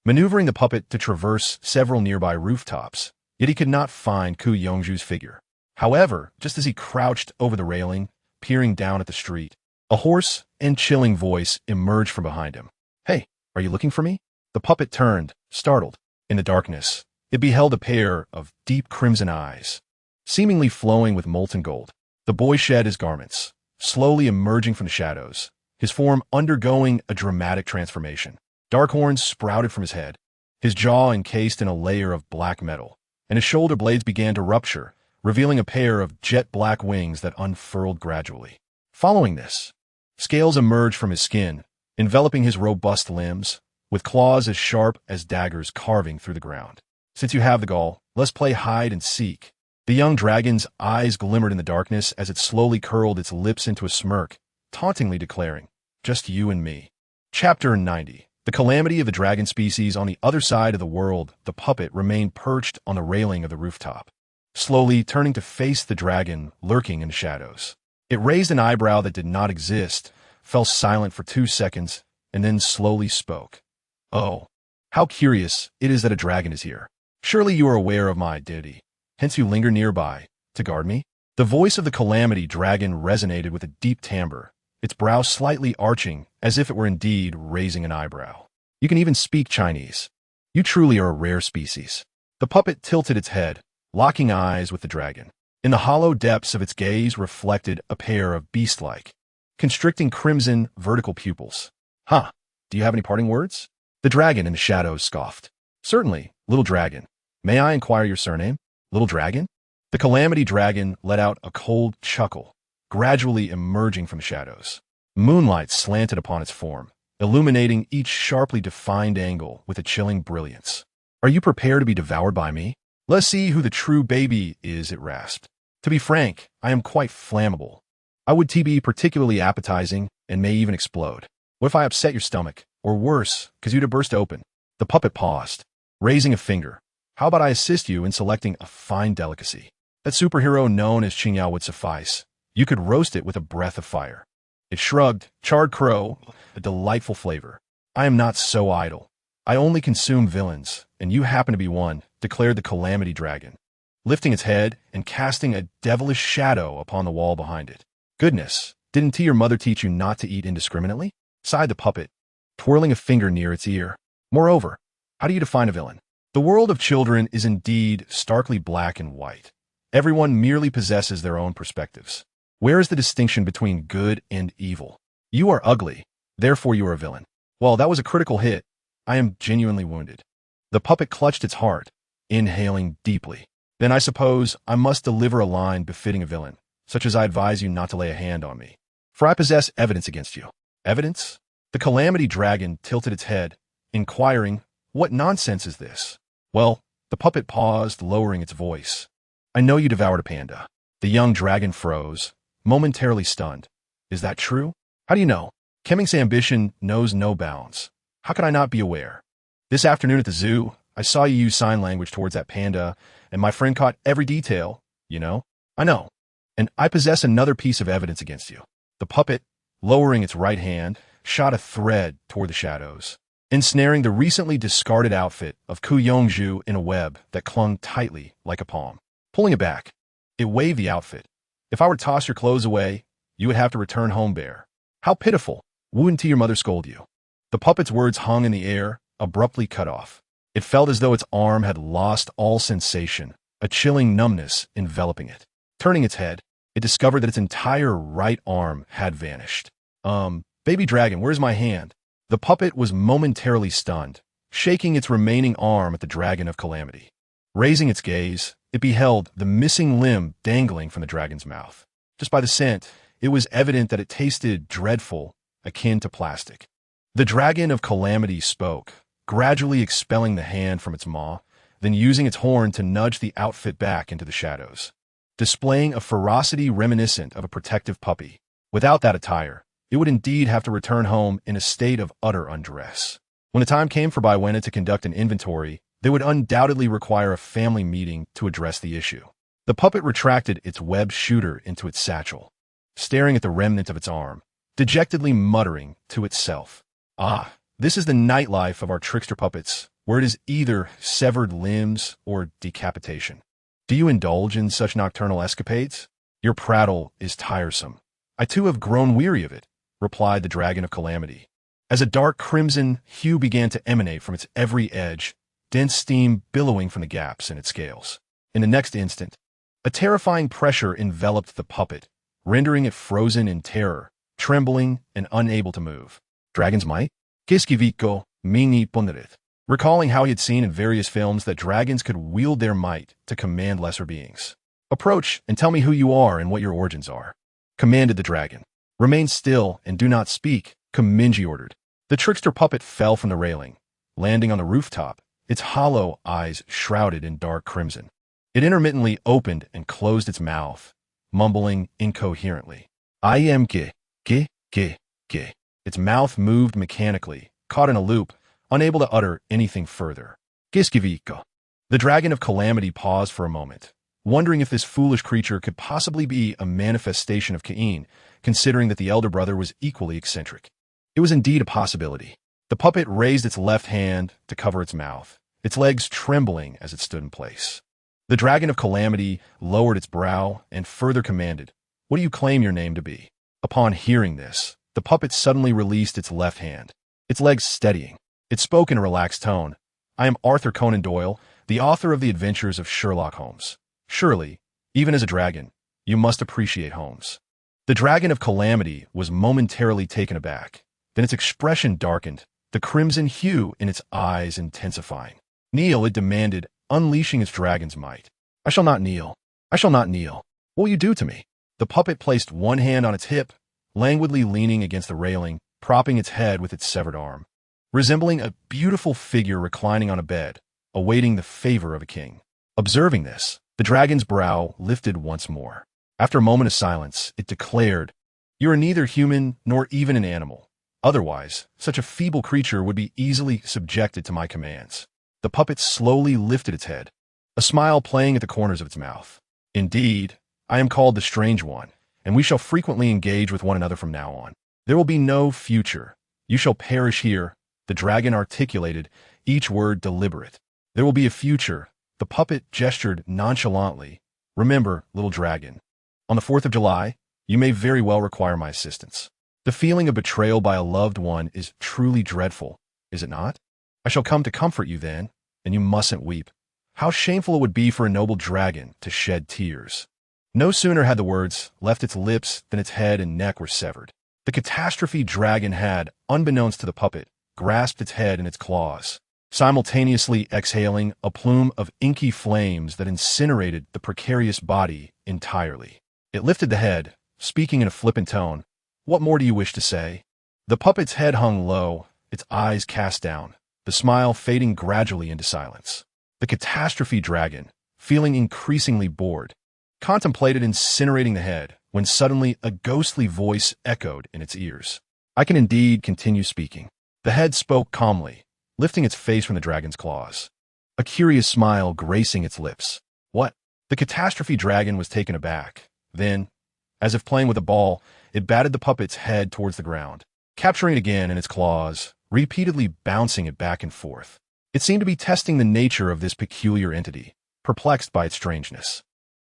Maneuvering the puppet to traverse several nearby rooftops, yet he could not find Koyongju's figure. However, just as he crouched over the railing, peering down at the street, a hoarse and chilling voice emerged from behind him. Hey, are you looking for me? The puppet turned, startled. In the darkness, it beheld a pair of deep crimson eyes, seemingly flowing with molten gold. The boy shed his garments, slowly emerging from the shadows, his form undergoing a dramatic transformation. Dark horns sprouted from his head, his jaw encased in a layer of black metal, and his shoulder blades began to rupture, revealing a pair of jet-black wings that unfurled gradually. Following this, scales emerged from his skin, enveloping his robust limbs, with claws as sharp as daggers carving through the ground. Since you have the gall, let's play hide and seek. The young dragon's eyes glimmered in the darkness as it slowly curled its lips into a smirk, tauntingly declaring, just you and me. Chapter 90. The calamity of the dragon species. On the other side of the world, the puppet remained perched on the railing of the rooftop, slowly turning to face the dragon lurking in the shadows. It raised an eyebrow that did not exist, fell silent for 2 seconds, and then slowly spoke. Oh, how curious it is that a dragon is here. Surely you are aware of my identity, hence you linger nearby, to guard me? The voice of the calamity dragon resonated with a deep timbre, its brow slightly arching as if it were indeed raising an eyebrow. You can even speak Chinese. You truly are a rare species. The puppet tilted its head, locking eyes with the dragon. In the hollow depths of its gaze reflected a pair of beast-like, constricting crimson vertical pupils. Huh, do you have any parting words? The dragon in the shadows scoffed. Certainly, little dragon. May I inquire your surname? Little dragon? The calamity dragon let out a cold chuckle, gradually emerging from the shadows. Moonlight slanted upon its form, illuminating each sharply defined angle with a chilling brilliance. Are you prepared to be devoured by me? Let's see who the true baby is, it rasped. To be frank, I am quite flammable. I would be particularly appetizing and may even explode. What if I upset your stomach? Or worse, cause you to burst open? The puppet paused, raising a finger. How about I assist you in selecting a fine delicacy? That superhero known as Qingyao would suffice. You could roast it with a breath of fire. It shrugged, charred crow, a delightful flavor. I am not so idle. I only consume villains, and you happen to be one, declared the Calamity Dragon, lifting its head and casting a devilish shadow upon the wall behind it. Goodness, didn't your mother teach you not to eat indiscriminately? Sighed the puppet, twirling a finger near its ear. Moreover, how do you define a villain? The world of children is indeed starkly black and white. Everyone merely possesses their own perspectives. Where is the distinction between good and evil? You are ugly, therefore you are a villain. Well, that was a critical hit. I am genuinely wounded. The puppet clutched its heart, inhaling deeply. Then I suppose I must deliver a line befitting a villain, such as I advise you not to lay a hand on me, for I possess evidence against you. Evidence? The Calamity Dragon tilted its head, inquiring, what nonsense is this? Well, the puppet paused, lowering its voice. I know you devoured a panda. The young dragon froze, momentarily stunned. Is that true? How do you know? Kemming's ambition knows no bounds. How could I not be aware? This afternoon at the zoo, I saw you use sign language towards that panda, and my friend caught every detail, you know? I know. And I possess another piece of evidence against you. The puppet, lowering its right hand, shot a thread toward the shadows, ensnaring the recently discarded outfit of Ku Yongju in a web that clung tightly like a palm. Pulling it back, it waved the outfit. If I were to toss your clothes away, you would have to return home bare. How pitiful! Wouldn't your mother scold you? The puppet's words hung in the air, abruptly cut off. It felt as though its arm had lost all sensation, a chilling numbness enveloping it. Turning its head, it discovered that its entire right arm had vanished. Baby dragon, where's my hand? The puppet was momentarily stunned, shaking its remaining arm at the Dragon of Calamity. Raising its gaze, it beheld the missing limb dangling from the dragon's mouth. Just by the scent, it was evident that it tasted dreadful, akin to plastic. The Dragon of Calamity spoke, gradually expelling the hand from its maw, then using its horn to nudge the outfit back into the shadows, displaying a ferocity reminiscent of a protective puppy. Without that attire, it would indeed have to return home in a state of utter undress. When the time came for Baiwena to conduct an inventory, they would undoubtedly require a family meeting to address the issue. The puppet retracted its web shooter into its satchel, staring at the remnant of its arm, dejectedly muttering to itself. Ah, this is the nightlife of our trickster puppets, where it is either severed limbs or decapitation. Do you indulge in such nocturnal escapades? Your prattle is tiresome. I too have grown weary of it, replied the Dragon of Calamity. As a dark crimson hue began to emanate from its every edge, dense steam billowing from the gaps in its scales. In the next instant, a terrifying pressure enveloped the puppet, rendering it frozen in terror, trembling and unable to move. Dragon's might? Kiskiviko, Mingye Ponderith. Recalling how he had seen in various films that dragons could wield their might to command lesser beings. Approach and tell me who you are and what your origins are, commanded the dragon. Remain still and do not speak, Mingye ordered. The trickster puppet fell from the railing, landing on the rooftop, its hollow eyes shrouded in dark crimson. It intermittently opened and closed its mouth, mumbling incoherently. I am Ge. Its mouth moved mechanically, caught in a loop, unable to utter anything further. Giskiviko. The Dragon of Calamity paused for a moment, wondering if this foolish creature could possibly be a manifestation of Cain, considering that the elder brother was equally eccentric. It was indeed a possibility. The puppet raised its left hand to cover its mouth, its legs trembling as it stood in place. The Dragon of Calamity lowered its brow and further commanded, "What do you claim your name to be?" Upon hearing this, the puppet suddenly released its left hand, its legs steadying. It spoke in a relaxed tone. I am Arthur Conan Doyle, the author of the adventures of Sherlock Holmes. Surely, even as a dragon, you must appreciate Holmes. The Dragon of Calamity was momentarily taken aback. Then its expression darkened, the crimson hue in its eyes intensifying. Kneel, it demanded, unleashing its dragon's might. I shall not kneel. I shall not kneel. What will you do to me? The puppet placed one hand on its hip, languidly leaning against the railing, propping its head with its severed arm, resembling a beautiful figure reclining on a bed, awaiting the favor of a king. Observing this, the dragon's brow lifted once more. After a moment of silence, it declared, "You are neither human nor even an animal. Otherwise, such a feeble creature would be easily subjected to my commands." The puppet slowly lifted its head, a smile playing at the corners of its mouth. "Indeed, I am called the Strange One, and we shall frequently engage with one another from now on. There will be no future. You shall perish here, The dragon articulated, each word deliberate. There will be a future. The puppet gestured nonchalantly. Remember, little dragon. On the 4th of July, you may very well require my assistance. The feeling of betrayal by a loved one is truly dreadful, is it not? I shall come to comfort you then, and you mustn't weep. How shameful it would be for a noble dragon to shed tears. No sooner had the words left its lips than its head and neck were severed. The catastrophe dragon had, unbeknownst to the puppet, grasped its head in its claws, simultaneously exhaling a plume of inky flames that incinerated the precarious body entirely. It lifted the head, speaking in a flippant tone. What more do you wish to say? The puppet's head hung low, its eyes cast down, the smile fading gradually into silence. The catastrophe dragon, feeling increasingly bored, contemplated incinerating the head when suddenly a ghostly voice echoed in its ears. I can indeed continue speaking. The head spoke calmly, lifting its face from the dragon's claws, a curious smile gracing its lips. What? The catastrophe dragon was taken aback. Then, as if playing with a ball, it batted the puppet's head towards the ground, capturing it again in its claws, repeatedly bouncing it back and forth. It seemed to be testing the nature of this peculiar entity, perplexed by its strangeness.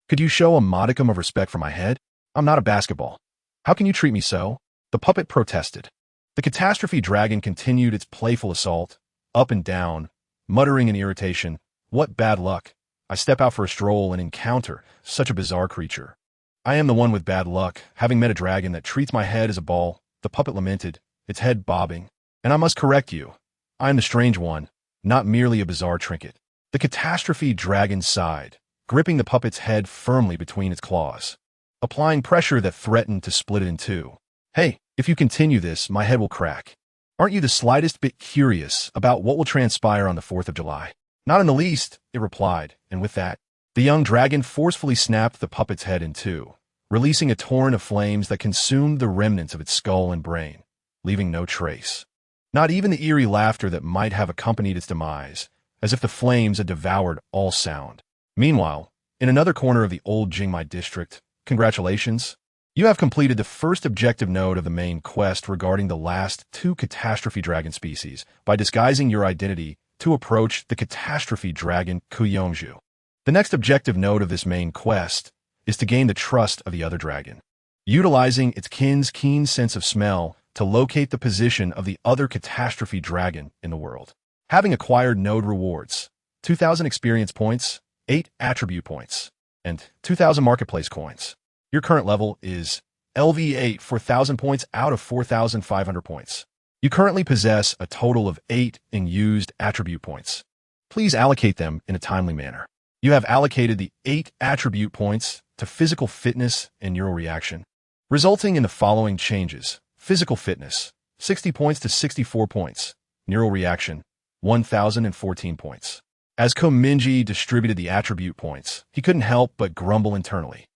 Could you show a modicum of respect for my head? I'm not a basketball. How can you treat me so? The puppet protested. The catastrophe dragon continued its playful assault, up and down, muttering in irritation. What bad luck. I step out for a stroll and encounter such a bizarre creature. I am the one with bad luck, having met a dragon that treats my head as a ball, the puppet lamented, its head bobbing. And I must correct you. I am the strange one, not merely a bizarre trinket. The catastrophe dragon sighed, gripping the puppet's head firmly between its claws, applying pressure that threatened to split it in two. Hey, if you continue this, my head will crack. Aren't you the slightest bit curious about what will transpire on the 4th of July? Not in the least, it replied, and with that, the young dragon forcefully snapped the puppet's head in two, releasing a torrent of flames that consumed the remnants of its skull and brain, leaving no trace. Not even the eerie laughter that might have accompanied its demise, as if the flames had devoured all sound. Meanwhile, in another corner of the old Jingmai district, congratulations. You have completed the first objective node of the main quest regarding the last two catastrophe dragon species by disguising your identity to approach the catastrophe dragon Kuyongju. The next objective node of this main quest is to gain the trust of the other dragon, utilizing its kin's keen sense of smell to locate the position of the other catastrophe dragon in the world. Having acquired node rewards, 2,000 experience points, 8 attribute points, and 2,000 marketplace coins. Your current level is LV8 for 1,000 points out of 4,500 points. You currently possess a total of 8 in used attribute points. Please allocate them in a timely manner. You have allocated the 8 attribute points to physical fitness and neural reaction, resulting in the following changes. Physical fitness, 60 points to 64 points. Neural reaction, 1,014 points. As Mingye distributed the attribute points, he couldn't help but grumble internally.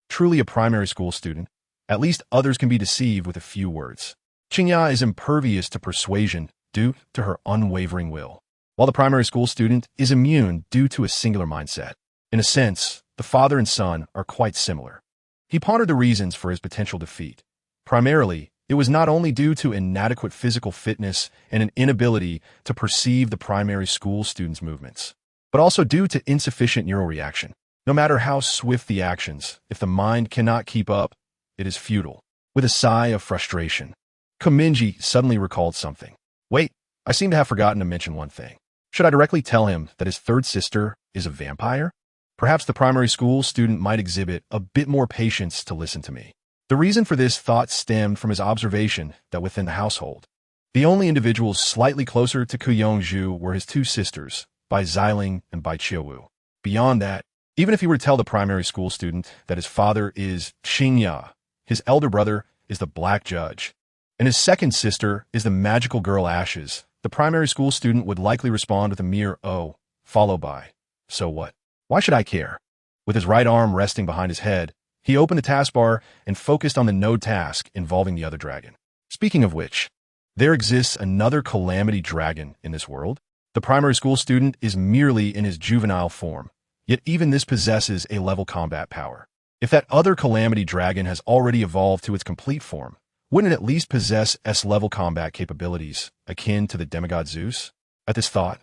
Truly a primary school student. At least others can be deceived with a few words. Qingya is impervious to persuasion due to her unwavering will, while the primary school student is immune due to a singular mindset. In a sense, the father and son are quite similar. He pondered the reasons for his potential defeat. Primarily, it was not only due to inadequate physical fitness and an inability to perceive the primary school student's movements, but also due to insufficient neural reaction. No matter how swift the actions, if the mind cannot keep up, it is futile. With a sigh of frustration, Mingye suddenly recalled something. Wait, I seem to have forgotten to mention one thing. Should I directly tell him that his third sister is a vampire? Perhaps the primary school student might exhibit a bit more patience to listen to me. The reason for this thought stemmed from his observation that within the household, the only individuals slightly closer to Kuyongju were his two sisters, Bai Xiling and Bai Qiuwu. Beyond that, even if he were to tell the primary school student that his father is Qingya, his elder brother is the Black Judge, and his second sister is the magical girl Ashes, the primary school student would likely respond with a mere "oh," followed by, "So what? Why should I care?" With his right arm resting behind his head, he opened the taskbar and focused on the node task involving the other dragon. Speaking of which, there exists another calamity dragon in this world. The primary school student is merely in his juvenile form, yet even this possesses a level combat power. If that other calamity dragon has already evolved to its complete form, wouldn't it at least possess S-level combat capabilities akin to the demigod Zeus? At this thought,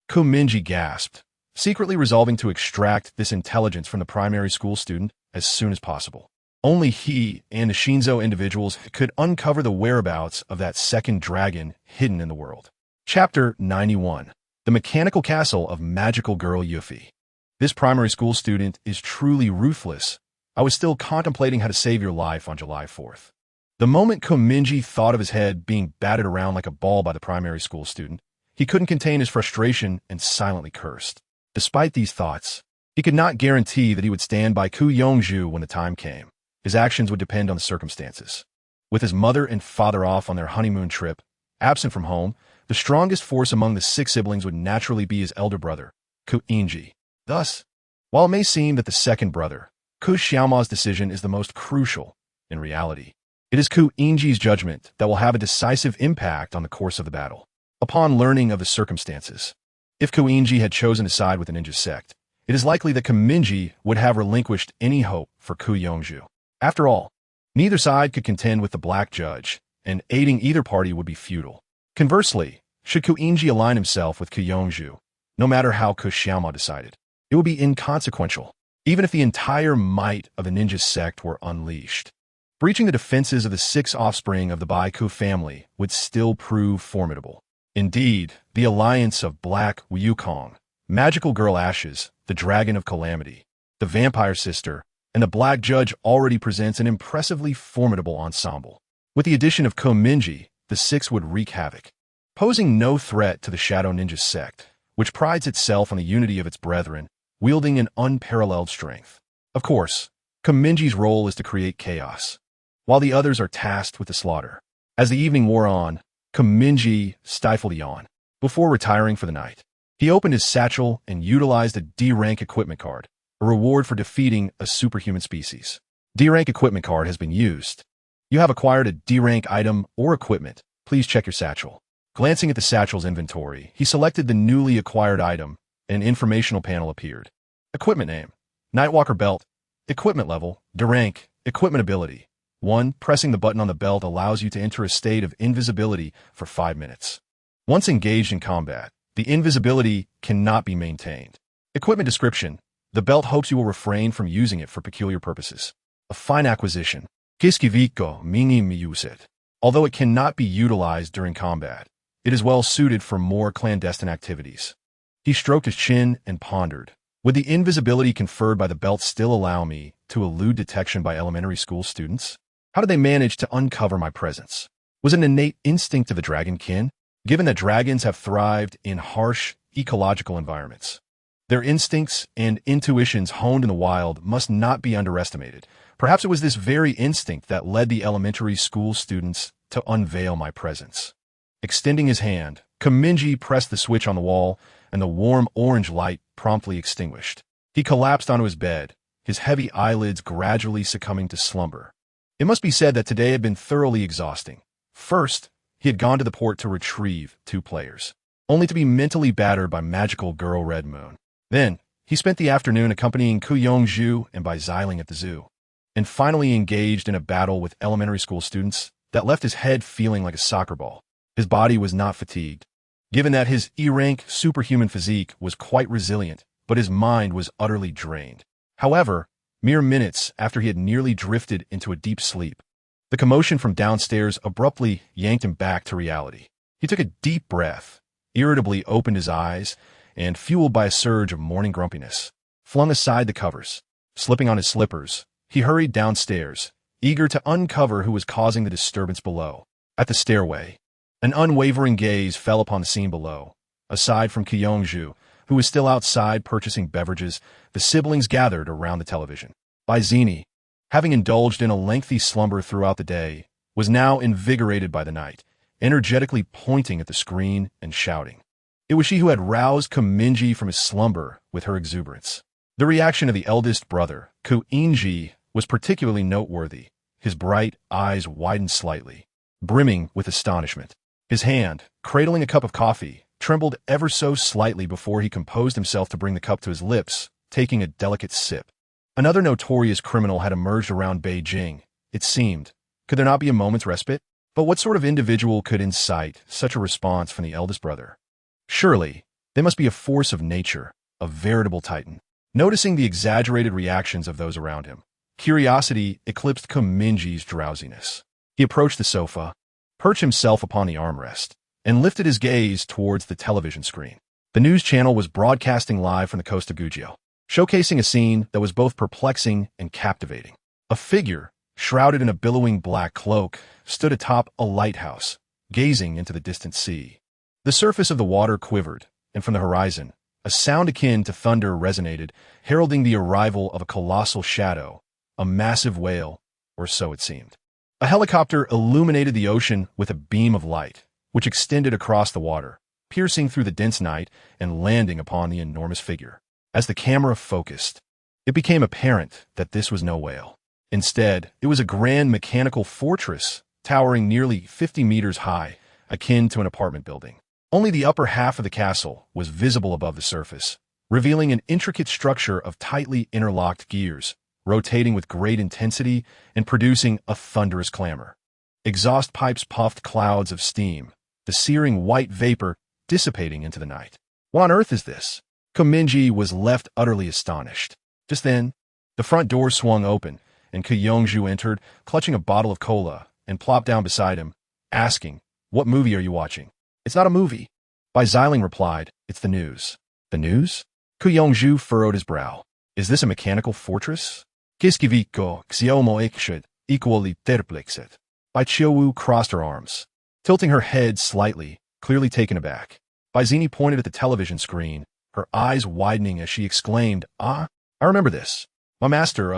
Mingye gasped, secretly resolving to extract this intelligence from the primary school student as soon as possible. Only he and the Shinzo individuals could uncover the whereabouts of that second dragon hidden in the world. Chapter 91. The Mechanical Castle of Magical Girl Yuffie. This primary school student is truly ruthless. I was still contemplating how to save your life on July 4th. The moment Mingye thought of his head being batted around like a ball by the primary school student, he couldn't contain his frustration and silently cursed. Despite these thoughts, he could not guarantee that he would stand by Ku Yongju when the time came. His actions would depend on the circumstances. With his mother and father off on their honeymoon trip, absent from home, the strongest force among the 6 siblings would naturally be his elder brother, Ku Yingji. Thus, while it may seem that the second brother, Ku Xiaoma's decision is the most crucial, in reality, it is Ku Yingji's judgment that will have a decisive impact on the course of the battle. Upon learning of the circumstances, if Ku Yingji had chosen to side with the ninja sect, it is likely that Mingye would have relinquished any hope for Ku Yongju. After all, neither side could contend with the Black Judge, and aiding either party would be futile. Conversely, should Ku Yingji align himself with Ku Yongju, no matter how Ku Xiaoma decided, it would be inconsequential, even if the entire might of the ninja sect were unleashed. Breaching the defenses of the 6 offspring of the Bai Ku family would still prove formidable. Indeed, the alliance of Black Wukong, Magical Girl Ashes, the Dragon of Calamity, the Vampire Sister, and the Black Judge already presents an impressively formidable ensemble. With the addition of Mingye, the 6 would wreak havoc, posing no threat to the Shadow Ninja sect, which prides itself on the unity of its brethren, wielding an unparalleled strength. Of course, Mingye's role is to create chaos, while the others are tasked with the slaughter. As the evening wore on, Mingye stifled a yawn. Before retiring for the night, he opened his satchel and utilized a D-rank equipment card, a reward for defeating a superhuman species. D-rank equipment card has been used. You have acquired a D-rank item or equipment. Please check your satchel. Glancing at the satchel's inventory, he selected the newly acquired item, and an informational panel appeared. Equipment name: Nightwalker Belt. Equipment level: D-rank. Equipment ability: 1. Pressing the button on the belt allows you to enter a state of invisibility for 5 minutes. Once engaged in combat, the invisibility cannot be maintained. Equipment description: the belt hopes you will refrain from using it for peculiar purposes. A fine acquisition. Kiskiviko Mingye Miyuset. Although it cannot be utilized during combat, it is well suited for more clandestine activities. He stroked his chin and pondered. Would the invisibility conferred by the belt still allow me to elude detection by elementary school students? How did they manage to uncover my presence? Was it an innate instinct of the dragonkin, given that dragons have thrived in harsh ecological environments? Their instincts and intuitions honed in the wild must not be underestimated. Perhaps it was this very instinct that led the elementary school students to unveil my presence. Extending his hand, Mingye pressed the switch on the wall, and the warm orange light promptly extinguished. He collapsed onto his bed, his heavy eyelids gradually succumbing to slumber. It must be said that today had been thoroughly exhausting. First, he had gone to the port to retrieve 2 players, only to be mentally battered by Magical Girl Red Moon. Then, he spent the afternoon accompanying Ku Yongju and by Xiling at the zoo, and finally engaged in a battle with elementary school students that left his head feeling like a soccer ball. His body was not fatigued, given that his E-rank superhuman physique was quite resilient, but his mind was utterly drained. However, mere minutes after he had nearly drifted into a deep sleep, the commotion from downstairs abruptly yanked him back to reality. He took a deep breath, irritably opened his eyes, and, fueled by a surge of morning grumpiness, flung aside the covers. Slipping on his slippers, he hurried downstairs, eager to uncover who was causing the disturbance below. At the stairway, an unwavering gaze fell upon the scene below. Aside from Ku Yongju, who was still outside purchasing beverages, the siblings gathered around the television. Baizini, having indulged in a lengthy slumber throughout the day, was now invigorated by the night, energetically pointing at the screen and shouting. It was she who had roused Mingye from his slumber with her exuberance. The reaction of the eldest brother, Ku Yingji, was particularly noteworthy. His bright eyes widened slightly, brimming with astonishment. His hand, cradling a cup of coffee, trembled ever so slightly before he composed himself to bring the cup to his lips, taking a delicate sip. Another notorious criminal had emerged around Beijing, it seemed. Could there not be a moment's respite? But what sort of individual could incite such a response from the eldest brother? Surely, they must be a force of nature, a veritable titan. Noticing the exaggerated reactions of those around him, curiosity eclipsed Mingye's drowsiness. He approached the sofa, perched himself upon the armrest, and lifted his gaze towards the television screen. The news channel was broadcasting live from the coast of Gujio, showcasing a scene that was both perplexing and captivating. A figure, shrouded in a billowing black cloak, stood atop a lighthouse, gazing into the distant sea. The surface of the water quivered, and from the horizon, a sound akin to thunder resonated, heralding the arrival of a colossal shadow, a massive whale, or so it seemed. A helicopter illuminated the ocean with a beam of light, which extended across the water, piercing through the dense night and landing upon the enormous figure. As the camera focused, it became apparent that this was no whale. Instead, it was a grand mechanical fortress, towering nearly 50 meters high, akin to an apartment building. Only the upper half of the castle was visible above the surface, revealing an intricate structure of tightly interlocked gears, rotating with great intensity and producing a thunderous clamor. Exhaust pipes puffed clouds of steam, the searing white vapor dissipating into the night. What on earth is this? Mingye was left utterly astonished. Just then, the front door swung open, and Yongju entered, clutching a bottle of cola, and plopped down beside him, asking, "What movie are you watching?" "It's not a movie." Bai Xiling replied, "It's the news." "The news?" Yongju furrowed his brow. "Is this a mechanical fortress?" Kiskiviko xiomo ikshid equally terplexit. Bai Qiuwu crossed her arms, tilting her head slightly, clearly taken aback. Bai Zini pointed at the television screen, her eyes widening as she exclaimed, "Ah, I remember this. My master,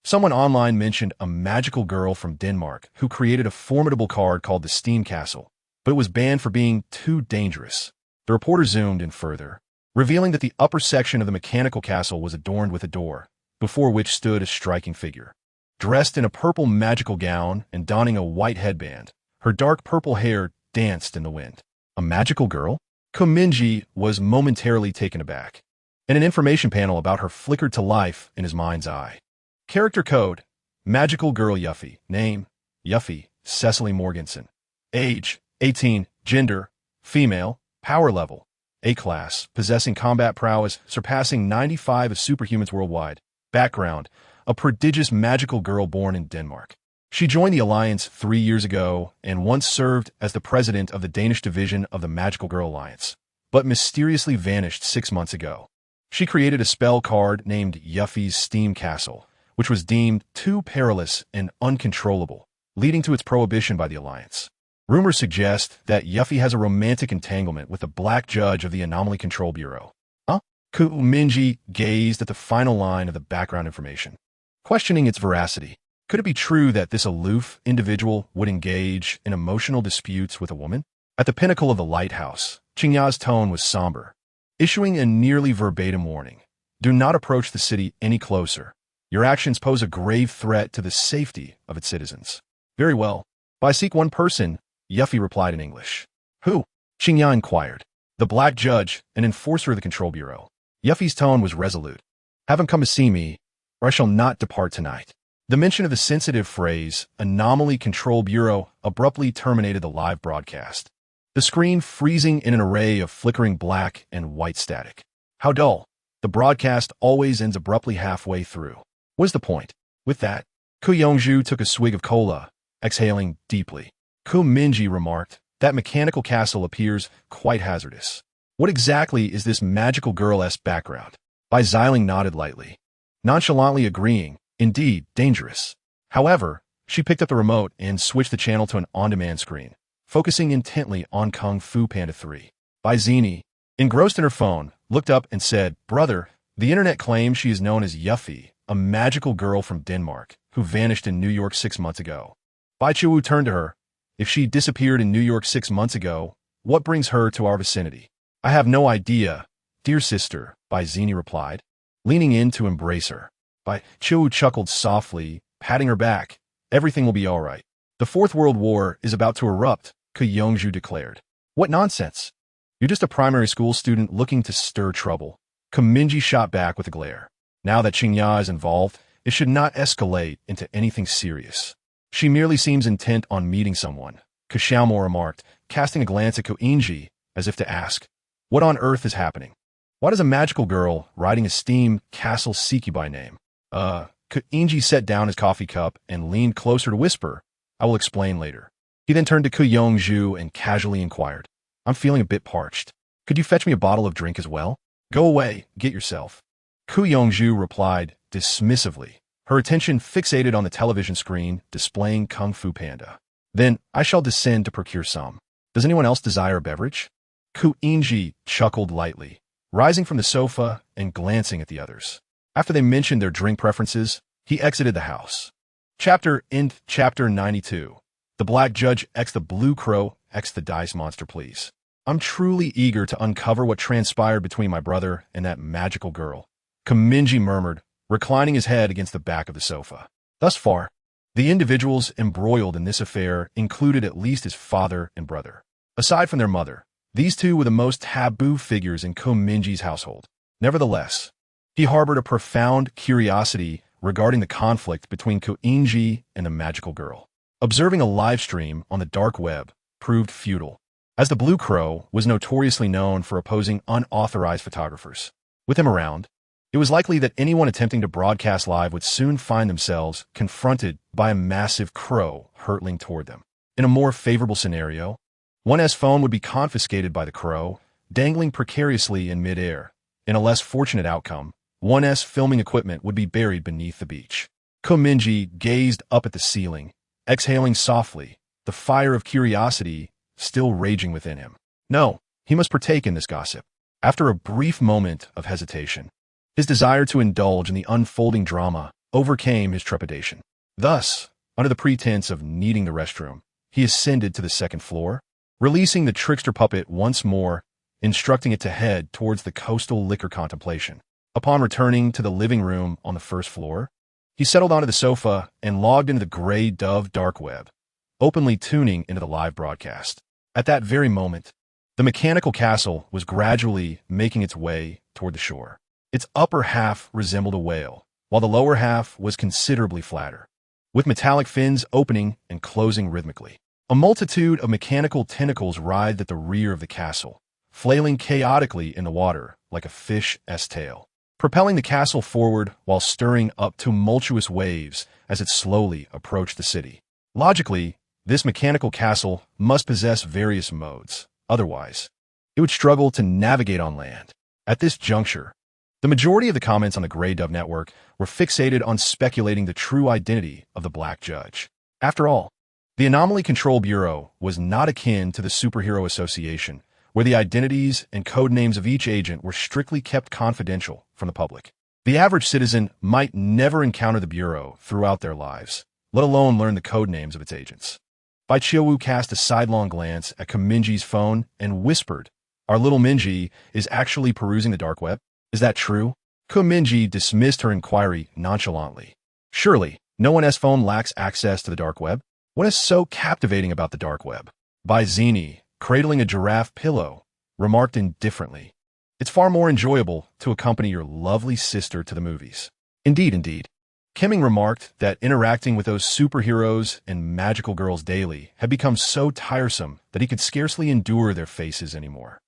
someone online mentioned a magical girl from Denmark who created a formidable card called the Steam Castle, but it was banned for being too dangerous." The reporter zoomed in further, revealing that the upper section of the mechanical castle was adorned with a door, before which stood a striking figure. Dressed in a purple magical gown and donning a white headband, her dark purple hair danced in the wind. A magical girl? Mingye was momentarily taken aback, and an information panel about her flickered to life in his mind's eye. Character code: Magical Girl Yuffie. Name: Yuffie Cecily Morganson. Age: 18. Gender: female. Power level: A-class, possessing combat prowess surpassing 95 of superhumans worldwide. Background: a prodigious magical girl born in Denmark. She joined the Alliance 3 years ago and once served as the president of the Danish division of the Magical Girl Alliance, but mysteriously vanished 6 months ago. She created a spell card named Yuffie's Steam Castle, which was deemed too perilous and uncontrollable, leading to its prohibition by the Alliance. Rumors suggest that Yuffie has a romantic entanglement with the Black Judge of the Anomaly Control Bureau. Huh? Mingye gazed at the final line of the background information, questioning its veracity. Could it be true that this aloof individual would engage in emotional disputes with a woman? At the pinnacle of the lighthouse, Qingya's tone was somber, issuing a nearly verbatim warning. Do not approach the city any closer. Your actions pose a grave threat to the safety of its citizens. Very well. But I seek one person, Yuffie replied in English. Who? Qingya inquired. The Black Judge, an enforcer of the Control Bureau. Yuffie's tone was resolute. Have him come to see me, or I shall not depart tonight. The mention of the sensitive phrase, Anomaly Control Bureau, abruptly terminated the live broadcast, the screen freezing in an array of flickering black and white static. How dull. The broadcast always ends abruptly halfway through. What's the point? With that, Yongju took a swig of cola, exhaling deeply. Mingye remarked, that mechanical castle appears quite hazardous. What exactly is this magical girl-esque background? Bai Xiling nodded lightly, nonchalantly agreeing. Indeed, dangerous. However, she picked up the remote and switched the channel to an on-demand screen, focusing intently on Kung Fu Panda 3. Bai Zini, engrossed in her phone, looked up and said, Brother, the internet claims she is known as Yuffie, a magical girl from Denmark, who vanished in New York 6 months ago. Bai Qiuwu turned to her. If she disappeared in New York 6 months ago, what brings her to our vicinity? I have no idea, dear sister, Bai Zini replied, leaning in to embrace her. Bai Qiuwu chuckled softly, patting her back. Everything will be all right. The Fourth World War is about to erupt, Yongju declared. What nonsense. You're just a primary school student looking to stir trouble. Mingye shot back with a glare. Now that Qingya is involved, it should not escalate into anything serious. She merely seems intent on meeting someone, Xiaomo remarked, casting a glance at Mingye, as if to ask, what on earth is happening? Why does a magical girl riding a steam castle seek you by name? Mingye set down his coffee cup and leaned closer to whisper, I will explain later. He then turned to Yongzhu and casually inquired, I'm feeling a bit parched. Could you fetch me a bottle of drink as well? Go away, get yourself. Yongzhu replied dismissively, her attention fixated on the television screen displaying Kung Fu Panda. Then I shall descend to procure some. Does anyone else desire a beverage? Mingye chuckled lightly, rising from the sofa and glancing at the others. After they mentioned their drink preferences, he exited the house. Chapter 92. The Black Judge x the Blue Crow x the Dice Monster, please. I'm truly eager to uncover what transpired between my brother and that magical girl, Mingye murmured, reclining his head against the back of the sofa. Thus far, the individuals embroiled in this affair included at least his father and brother. Aside from their mother, these two were the most taboo figures in Mingye's household. Nevertheless, he harbored a profound curiosity regarding the conflict between Mingye and the magical girl. Observing a live stream on the dark web proved futile, as the Blue Crow was notoriously known for opposing unauthorized photographers. With him around, it was likely that anyone attempting to broadcast live would soon find themselves confronted by a massive crow hurtling toward them. In a more favorable scenario, one's phone would be confiscated by the crow, dangling precariously in midair. In a less fortunate outcome, one's filming equipment would be buried beneath the beach. Mingye gazed up at the ceiling, exhaling softly, the fire of curiosity still raging within him. No, he must partake in this gossip. After a brief moment of hesitation, his desire to indulge in the unfolding drama overcame his trepidation. Thus, under the pretense of needing the restroom, he ascended to the second floor, releasing the trickster puppet once more, instructing it to head towards the coastal liquor contemplation. Upon returning to the living room on the first floor, he settled onto the sofa and logged into the Grey Dove dark web, openly tuning into the live broadcast. At that very moment, the mechanical castle was gradually making its way toward the shore. Its upper half resembled a whale, while the lower half was considerably flatter, with metallic fins opening and closing rhythmically. A multitude of mechanical tentacles writhed at the rear of the castle, flailing chaotically in the water like a fish's tail, propelling the castle forward while stirring up tumultuous waves as it slowly approached the city. Logically, this mechanical castle must possess various modes, otherwise, it would struggle to navigate on land. At this juncture, the majority of the comments on the Grey Dove network were fixated on speculating the true identity of the Black Judge. After all, the Anomaly Control Bureau was not akin to the Superhero Association, where the identities and code names of each agent were strictly kept confidential from the public. The average citizen might never encounter the Bureau throughout their lives, let alone learn the code names of its agents. Bai Qiuwu cast a sidelong glance at Mingye's phone and whispered, Our little Mingye is actually perusing the dark web? Is that true? Mingye dismissed her inquiry nonchalantly. Surely, no one's phone lacks access to the dark web. What is so captivating about the dark web? Bai Zini, cradling a giraffe pillow, remarked indifferently. It's far more enjoyable to accompany your lovely sister to the movies. Indeed. Kemming remarked that interacting with those superheroes and magical girls daily had become so tiresome that he could scarcely endure their faces anymore,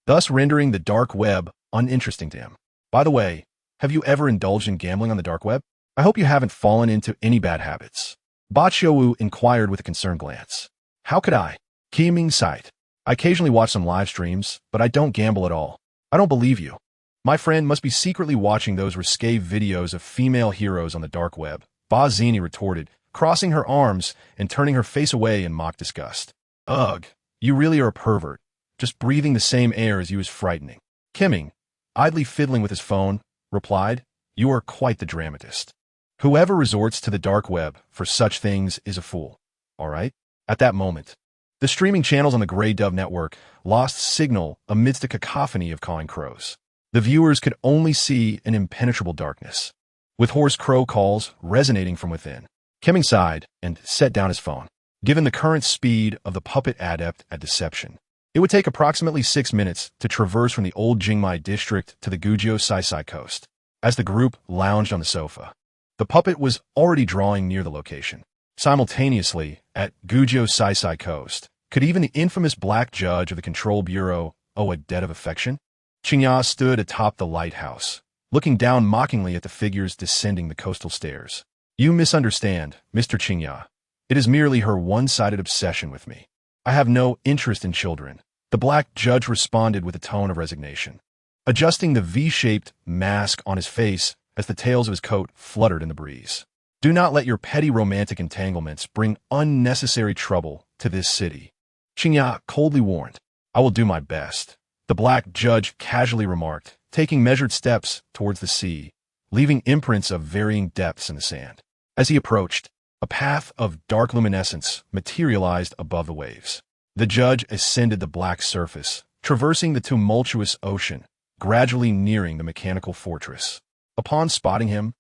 thus rendering the dark web uninteresting to him. By the way, have you ever indulged in gambling on the dark web? I hope you haven't fallen into any bad habits. Ba Qiuwu inquired with a concerned glance. How could I? Kemming sighed. I occasionally watch some live streams, but I don't gamble at all. I don't believe you. My friend must be secretly watching those risque videos of female heroes on the dark web, Ba Zini retorted, crossing her arms and turning her face away in mock disgust. Ugh, you really are a pervert. Just breathing the same air as you is frightening. Kemming, idly fiddling with his phone, replied, You are quite the dramatist. Whoever resorts to the dark web for such things is a fool. All right? At that moment, the streaming channels on the Grey Dove network lost signal amidst a cacophony of cawing crows. The viewers could only see an impenetrable darkness, with hoarse crow calls resonating from within. Kemming sighed and set down his phone. Given the current speed of the puppet adept at deception, it would take approximately 6 minutes to traverse from the old Jingmai district to the Gujiu Saisai coast. As the group lounged on the sofa, the puppet was already drawing near the location. Simultaneously, at Gujo Saisai Coast, could even the infamous Black Judge of the Control Bureau owe a debt of affection? Qingya stood atop the lighthouse, looking down mockingly at the figures descending the coastal stairs. You misunderstand, Mr. Qingya. It is merely her one-sided obsession with me. I have no interest in children. The Black Judge responded with a tone of resignation, adjusting the V-shaped mask on his face as the tails of his coat fluttered in the breeze. Do not let your petty romantic entanglements bring unnecessary trouble to this city. Qingya coldly warned. I will do my best, the Black Judge casually remarked, taking measured steps towards the sea, leaving imprints of varying depths in the sand. As he approached, a path of dark luminescence materialized above the waves. The judge ascended the black surface, traversing the tumultuous ocean, gradually nearing the mechanical fortress. Upon spotting him,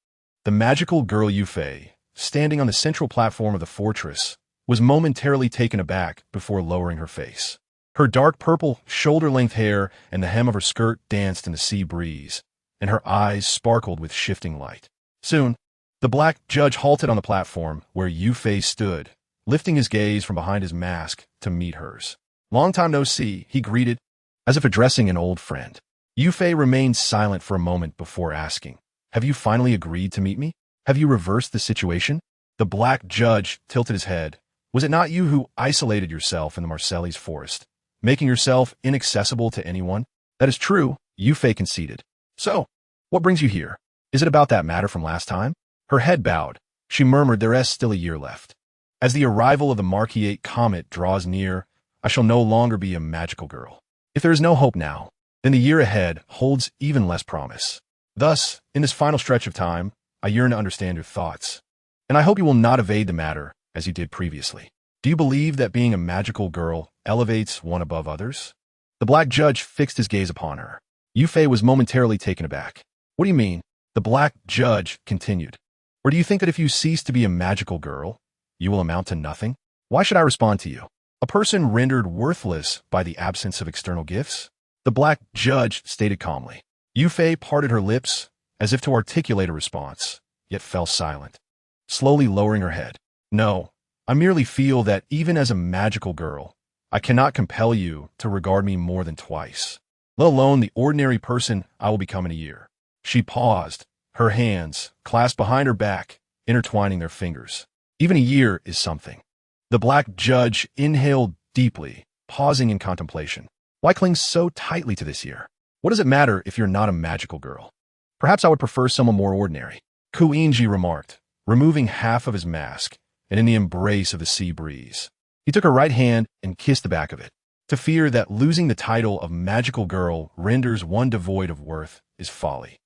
the magical girl Yufei, standing on the central platform of the fortress, was momentarily taken aback before lowering her face. Her dark purple, shoulder-length hair and the hem of her skirt danced in the sea breeze, and her eyes sparkled with shifting light. Soon, the Black Judge halted on the platform where Yufei stood, lifting his gaze from behind his mask to meet hers. Long time no see, he greeted, as if addressing an old friend. Yufei remained silent for a moment before asking, Have you finally agreed to meet me? Have you reversed the situation? The Black Judge tilted his head. Was it not you who isolated yourself in the Marseilles forest, making yourself inaccessible to anyone? That is true, Yufei conceded. So, what brings you here? Is it about that matter from last time? Her head bowed. She murmured there is still a year left. As the arrival of the Marquis comet draws near, I shall no longer be a magical girl. If there is no hope now, then the year ahead holds even less promise. Thus, in this final stretch of time, I yearn to understand your thoughts. And I hope you will not evade the matter as you did previously. Do you believe that being a magical girl elevates one above others? The Black Judge fixed his gaze upon her. Yufei was momentarily taken aback. What do you mean? The Black Judge continued. Or do you think that if you cease to be a magical girl, you will amount to nothing? Why should I respond to you? A person rendered worthless by the absence of external gifts? The Black Judge stated calmly. Yufei parted her lips as if to articulate a response, yet fell silent, slowly lowering her head. No, I merely feel that even as a magical girl, I cannot compel you to regard me more than twice, let alone the ordinary person I will become in a year. She paused, her hands clasped behind her back, intertwining their fingers. Even a year is something. The Black Judge inhaled deeply, pausing in contemplation. Why cling so tightly to this year? What does it matter if you're not a magical girl? Perhaps I would prefer someone more ordinary, Mingye remarked, removing half of his mask, and in the embrace of the sea breeze. He took her right hand and kissed the back of it. To fear that losing the title of magical girl renders one devoid of worth is folly.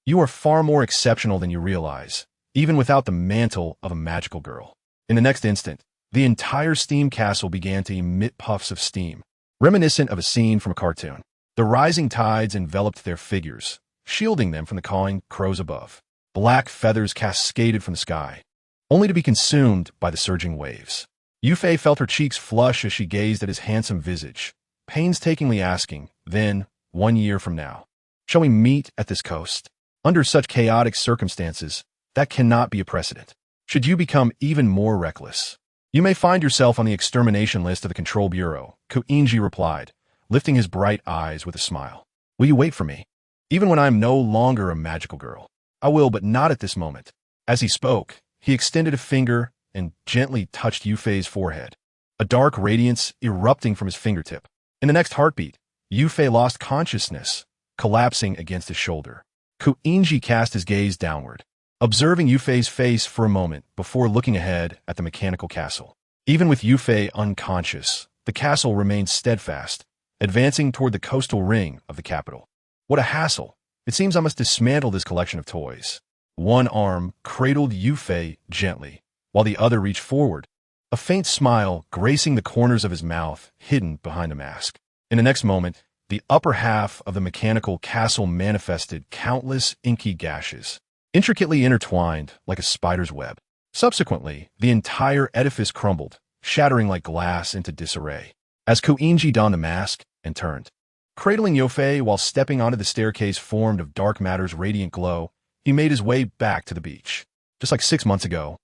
You are far more exceptional than you realize, even without the mantle of a magical girl. In the next instant, the entire steam castle began to emit puffs of steam, reminiscent of a scene from a cartoon. The rising tides enveloped their figures, shielding them from the cawing crows above. Black feathers cascaded from the sky, only to be consumed by the surging waves. Yufei felt her cheeks flush as she gazed at his handsome visage, painstakingly asking, then, 1 year from now, shall we meet at this coast? Under such chaotic circumstances, that cannot be a precedent. Should you become even more reckless, you may find yourself on the extermination list of the Control Bureau, Mingye replied, lifting his bright eyes with a smile. Will you wait for me? Even when I am no longer a magical girl. I will, but not at this moment. As he spoke, he extended a finger and gently touched Yufei's forehead, a dark radiance erupting from his fingertip. In the next heartbeat, Yufei lost consciousness, collapsing against his shoulder. Mingye cast his gaze downward, observing Yufei's face for a moment before looking ahead at the mechanical castle. Even with Yufei unconscious, the castle remained steadfast, advancing toward the coastal ring of the capital. What a hassle! It seems I must dismantle this collection of toys. One arm cradled Yufei gently, while the other reached forward, a faint smile gracing the corners of his mouth hidden behind the mask. In the next moment, the upper half of the mechanical castle manifested countless inky gashes, intricately intertwined like a spider's web. Subsequently, the entire edifice crumbled, shattering like glass into disarray. As Mingye donned the mask and turned, cradling Yufei while stepping onto the staircase formed of dark matter's radiant glow, he made his way back to the beach. Just like 6 months ago,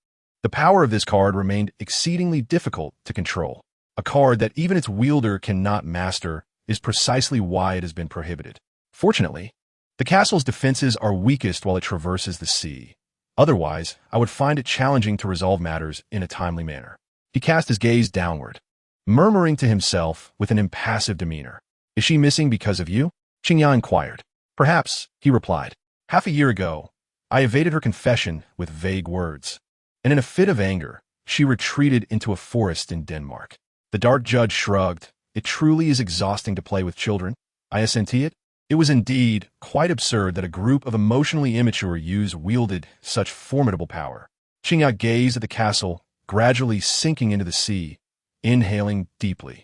The power of this card remained exceedingly difficult to control. A card that even its wielder cannot master is precisely why it has been prohibited. Fortunately, the castle's defenses are weakest while it traverses the sea. Otherwise, I would find it challenging to resolve matters in a timely manner. He cast his gaze downward, murmuring to himself with an impassive demeanor. Is she missing because of you? Qingya inquired. Perhaps, he replied. Half a year ago, I evaded her confession with vague words, and in a fit of anger, she retreated into a forest in Denmark. The dark judge shrugged. It truly is exhausting to play with children. I assented. It was indeed quite absurd that a group of emotionally immature youths wielded such formidable power. Qingya gazed at the castle, gradually sinking into the sea, inhaling deeply.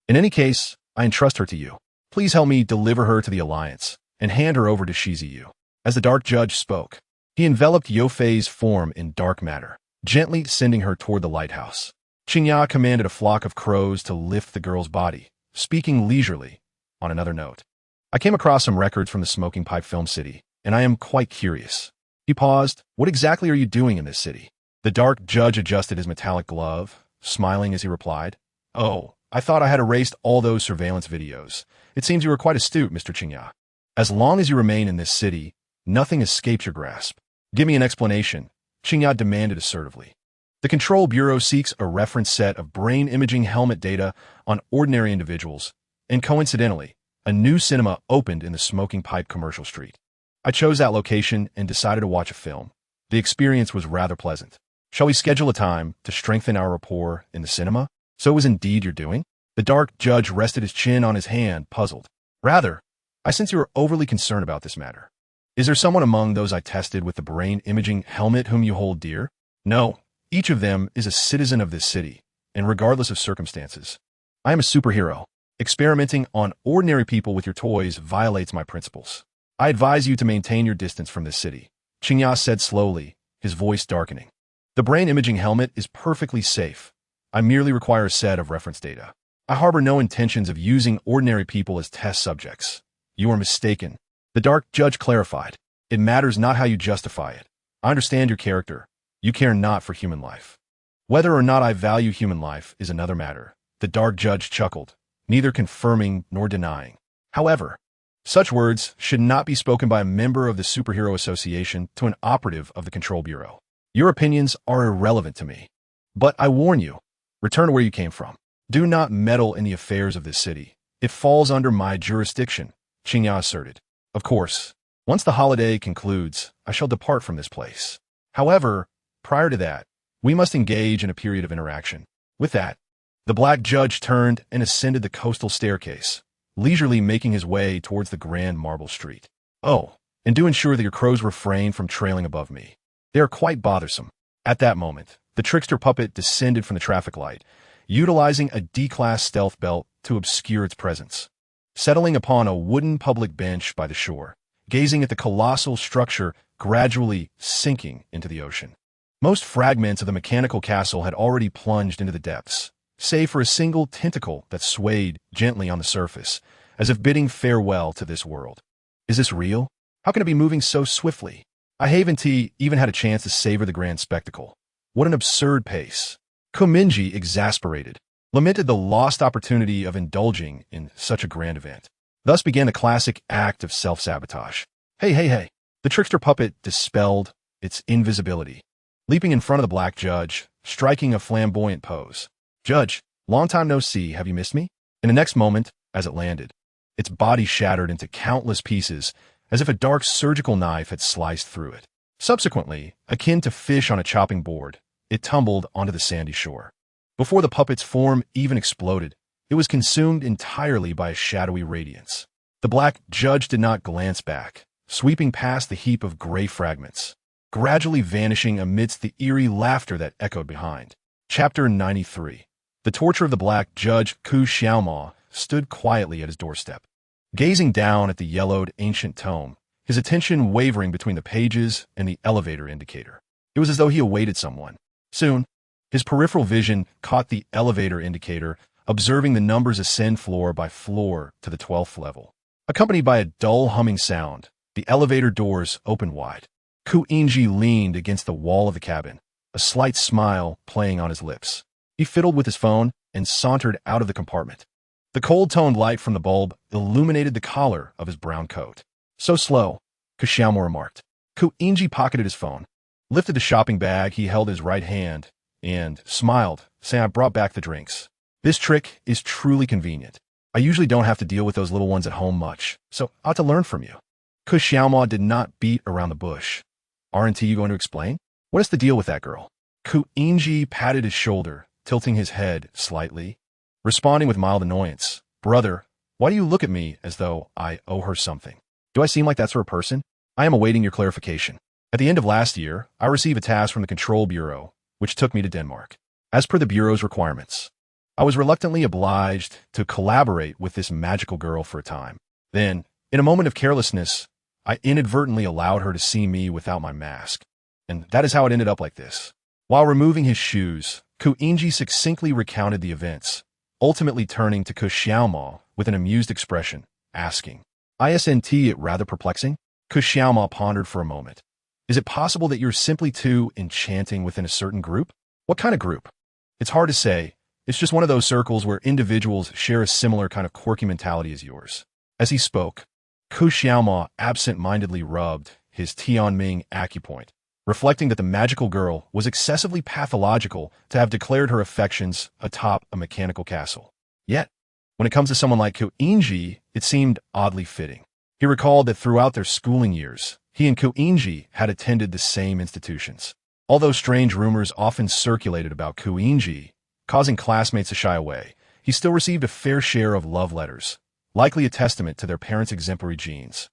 In any case, I entrust her to you. Please help me deliver her to the Alliance, and hand her over to Shizuyu. As the dark judge spoke, he enveloped Yofei's form in dark matter, gently sending her toward the lighthouse. Qingya commanded a flock of crows to lift the girl's body, speaking leisurely. On another note, I came across some records from the Smoking Pipe Film City, and I am quite curious. He paused. What exactly are you doing in this city? The dark judge adjusted his metallic glove, smiling as he replied. Oh, I thought I had erased all those surveillance videos. It seems you are quite astute, Mr. Qingya. As long as you remain in this city, nothing escapes your grasp. Give me an explanation, Qingya demanded assertively. The Control Bureau seeks a reference set of brain imaging helmet data on ordinary individuals, and coincidentally, a new cinema opened in the Smoking Pipe Commercial Street. I chose that location and decided to watch a film. The experience was rather pleasant. Shall we schedule a time to strengthen our rapport in the cinema? So it was indeed your doing? The dark judge rested his chin on his hand, puzzled. Rather, I sense you are overly concerned about this matter. Is there someone among those I tested with the brain imaging helmet whom you hold dear? No. Each of them is a citizen of this city, and regardless of circumstances. I am a superhero. Experimenting on ordinary people with your toys violates my principles. I advise you to maintain your distance from this city, Qingya said slowly, his voice darkening. The brain imaging helmet is perfectly safe. I merely require a set of reference data. I harbor no intentions of using ordinary people as test subjects. You are mistaken. The dark judge clarified. It matters not how you justify it. I understand your character. You care not for human life. Whether or not I value human life is another matter. The dark judge chuckled, neither confirming nor denying. However, such words should not be spoken by a member of the Superhero Association to an operative of the Control Bureau. Your opinions are irrelevant to me. But I warn you, return to where you came from. Do not meddle in the affairs of this city. It falls under my jurisdiction, Qingya asserted. Of course, once the holiday concludes, I shall depart from this place. However, prior to that, we must engage in a period of interaction. With that, the black judge turned and ascended the coastal staircase, leisurely making his way towards the grand marble street. Oh, and do ensure that your crows refrain from trailing above me. They are quite bothersome. At that moment, the trickster puppet descended from the traffic light, utilizing a D-class stealth belt to obscure its presence. Settling upon a wooden public bench by the shore, gazing at the colossal structure gradually sinking into the ocean. Most fragments of the mechanical castle had already plunged into the depths, save for a single tentacle that swayed gently on the surface, as if bidding farewell to this world. Is this real? How can it be moving so swiftly? I haven't even had a chance to savor the grand spectacle. What an absurd pace. Mingye, exasperated, lamented the lost opportunity of indulging in such a grand event. Thus began the classic act of self-sabotage. Hey. The trickster puppet dispelled its invisibility, leaping in front of the black judge, striking a flamboyant pose. Judge, long time no see, have you missed me? In the next moment, as it landed, its body shattered into countless pieces as if a dark surgical knife had sliced through it. Subsequently, akin to fish on a chopping board, it tumbled onto the sandy shore. Before the puppet's form even exploded, it was consumed entirely by a shadowy radiance. The black judge did not glance back, sweeping past the heap of gray fragments, gradually vanishing amidst the eerie laughter that echoed behind. Chapter 93. The torture of the black judge Ku Xiaoma stood quietly at his doorstep, gazing down at the yellowed ancient tome, his attention wavering between the pages and the elevator indicator. It was as though he awaited someone. Soon, his peripheral vision caught the elevator indicator, observing the numbers ascend floor by floor to the 12th level. Accompanied by a dull humming sound, the elevator doors opened wide. Mingye leaned against the wall of the cabin, a slight smile playing on his lips. He fiddled with his phone and sauntered out of the compartment. The cold-toned light from the bulb illuminated the collar of his brown coat. So slow, Xiaomo remarked. Mingye pocketed his phone, lifted the shopping bag he held in his right hand, and smiled, saying, "I brought back the drinks. This trick is truly convenient. I usually don't have to deal with those little ones at home much, so I ought to learn from you." Xiaomo did not beat around the bush. "Aren't you going to explain? What is the deal with that girl?" Mingye patted his shoulder, tilting his head slightly, responding with mild annoyance. "Brother, why do you look at me as though I owe her something? Do I seem like that sort of person? I am awaiting your clarification. At the end of last year, I received a task from the Control Bureau, which took me to Denmark. As per the Bureau's requirements, I was reluctantly obliged to collaborate with this magical girl for a time. Then, in a moment of carelessness, I inadvertently allowed her to see me without my mask. And that is how it ended up like this." While removing his shoes, Mingye succinctly recounted the events, ultimately turning to Xiaomo with an amused expression, asking, "Isn't it rather perplexing?" Xiaomo pondered for a moment. "Is it possible that you're simply too enchanting within a certain group?" "What kind of group?" "It's hard to say. It's just one of those circles where individuals share a similar kind of quirky mentality as yours." As he spoke, Xiaomo absent-mindedly rubbed his Tianming acupoint, reflecting that the magical girl was excessively pathological to have declared her affections atop a mechanical castle. Yet, when it comes to someone like Mingye, it seemed oddly fitting. He recalled that throughout their schooling years, he and Mingye had attended the same institutions. Although strange rumors often circulated about Mingye, causing classmates to shy away, he still received a fair share of love letters, likely a testament to their parents' exemplary genes.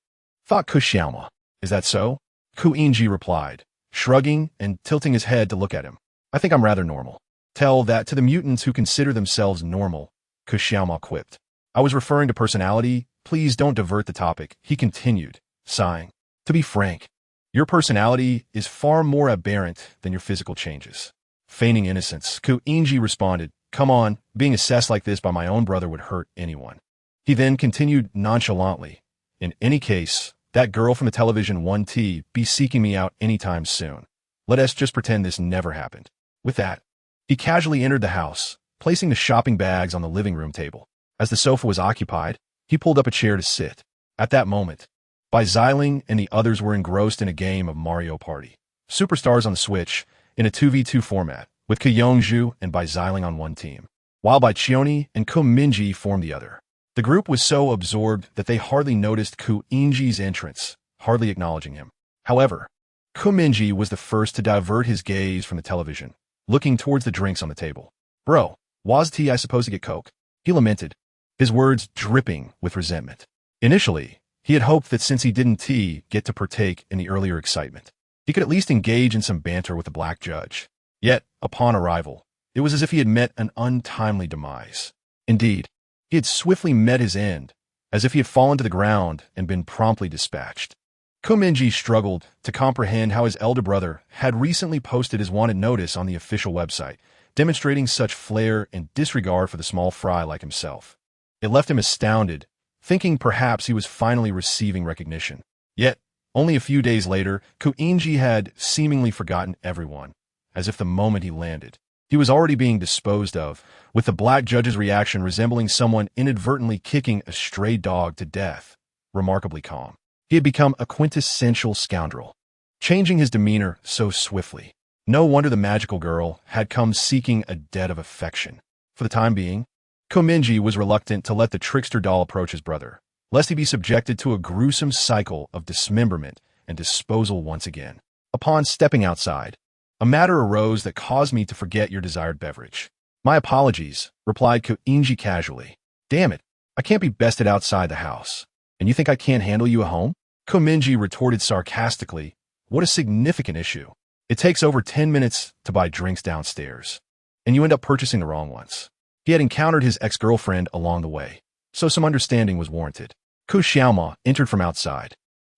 Thought Xiaomo. "Is that so?" Mingye replied, shrugging and tilting his head to look at him. "I think I'm rather normal." "Tell that to the mutants who consider themselves normal," Xiaomo quipped. "I was referring to personality. Please don't divert the topic," he continued, sighing. "To be frank, your personality is far more aberrant than your physical changes." Feigning innocence, Mingye responded, "Come on, being assessed like this by my own brother would hurt anyone." He then continued nonchalantly, "In any case, that girl from the television 1T be seeking me out anytime soon. Let us just pretend this never happened." With that, he casually entered the house, placing the shopping bags on the living room table. As the sofa was occupied, he pulled up a chair to sit. At that moment, Xiling and the others were engrossed in a game of Mario Party. Superstars on the Switch, in a 2v2 format, with Yongzhu and Xiling on one team, while Chioni and Mingye formed the other. The group was so absorbed that they hardly noticed Mingye's entrance, hardly acknowledging him. However, Mingye was the first to divert his gaze from the television, looking towards the drinks on the table. "Bro, was tea I supposed to get Coke?" he lamented, his words dripping with resentment. Initially, he had hoped that since he didn't get to partake in the earlier excitement, he could at least engage in some banter with the black judge. Yet, upon arrival, it was as if he had met an untimely demise. Indeed, he had swiftly met his end, as if he had fallen to the ground and been promptly dispatched. Mingye struggled to comprehend how his elder brother had recently posted his wanted notice on the official website, demonstrating such flair and disregard for the small fry like himself. It left him astounded, thinking perhaps he was finally receiving recognition. Yet, only a few days later, Mingye had seemingly forgotten everyone, as if the moment he landed, he was already being disposed of, with the black judge's reaction resembling someone inadvertently kicking a stray dog to death, remarkably calm. He had become a quintessential scoundrel, changing his demeanor so swiftly. No wonder the magical girl had come seeking a debt of affection. For the time being, Mingye was reluctant to let the trickster doll approach his brother, lest he be subjected to a gruesome cycle of dismemberment and disposal once again. Upon stepping outside, a matter arose that caused me to forget your desired beverage. "My apologies," replied Mingye casually. "Damn it, I can't be bested outside the house. And you think I can't handle you at home?" Mingye retorted sarcastically, "What a significant issue. It takes over 10 minutes to buy drinks downstairs, and you end up purchasing the wrong ones." He had encountered his ex-girlfriend along the way, so some understanding was warranted. Xiaomo entered from outside,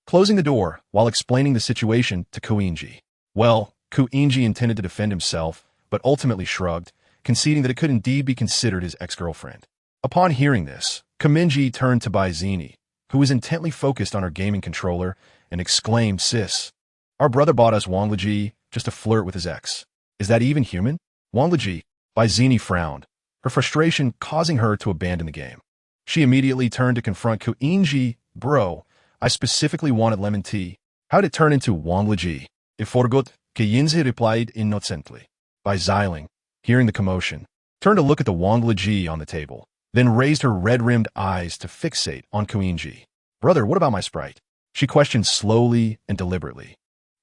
closing the door while explaining the situation to Mingye. Well, Mingye intended to defend himself, but ultimately shrugged, conceding that it could indeed be considered his ex-girlfriend. Upon hearing this, Mingye turned to Zini, who was intently focused on her gaming controller, and exclaimed, "Sis, our brother bought us Wanglaji just to flirt with his ex. Is that even human? Wang Leji, Bai Zini frowned, her frustration causing her to abandon the game. She immediately turned to confront Kuinji. Bro, I specifically wanted lemon tea. How'd it turn into Wang Leji? I forgot, Keyinzi replied innocently. Bai Xiling, hearing the commotion, turned to look at the Wang Leji on the table, then raised her red-rimmed eyes to fixate on Kuinji. Brother, what about my sprite? She questioned slowly and deliberately.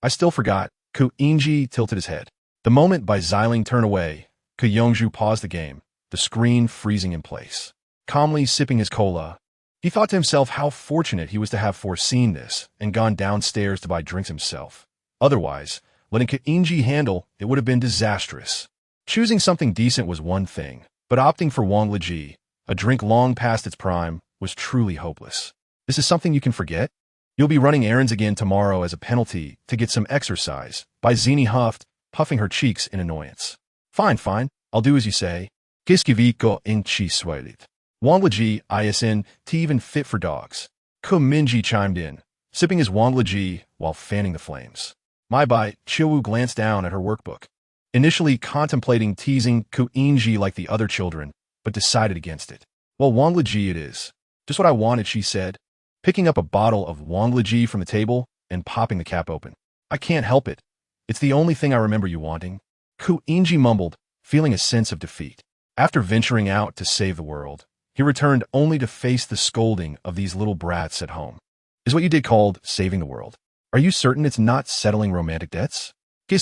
I still forgot. Kuinji tilted his head. The moment Bai Xiling turned away, Kuyongju paused the game, the screen freezing in place. Calmly sipping his cola, he thought to himself how fortunate he was to have foreseen this and gone downstairs to buy drinks himself. Otherwise, letting Kuinji handle it would have been disastrous. Choosing something decent was one thing, but opting for Wang Leji, a drink long past its prime, was truly hopeless. This is something you can forget? You'll be running errands again tomorrow as a penalty to get some exercise, Bai Zini huffed, puffing her cheeks in annoyance. Fine, I'll do as you say. Kiskiviko in chi swalit. Wang Leji, ISN, tea even fit for dogs. Mingye chimed in, sipping his Wang Leji while fanning the flames. My Bai, Chiwu glanced down at her workbook, initially contemplating teasing Kuinji like the other children, but decided against it. Well, Wang Leji it is. Just what I wanted, she said, picking up a bottle of Wang Leji from the table and popping the cap open. I can't help it. It's the only thing I remember you wanting. Kuinji mumbled, feeling a sense of defeat. After venturing out to save the world, he returned only to face the scolding of these little brats at home. Is what you did called saving the world? Are you certain it's not settling romantic debts? Call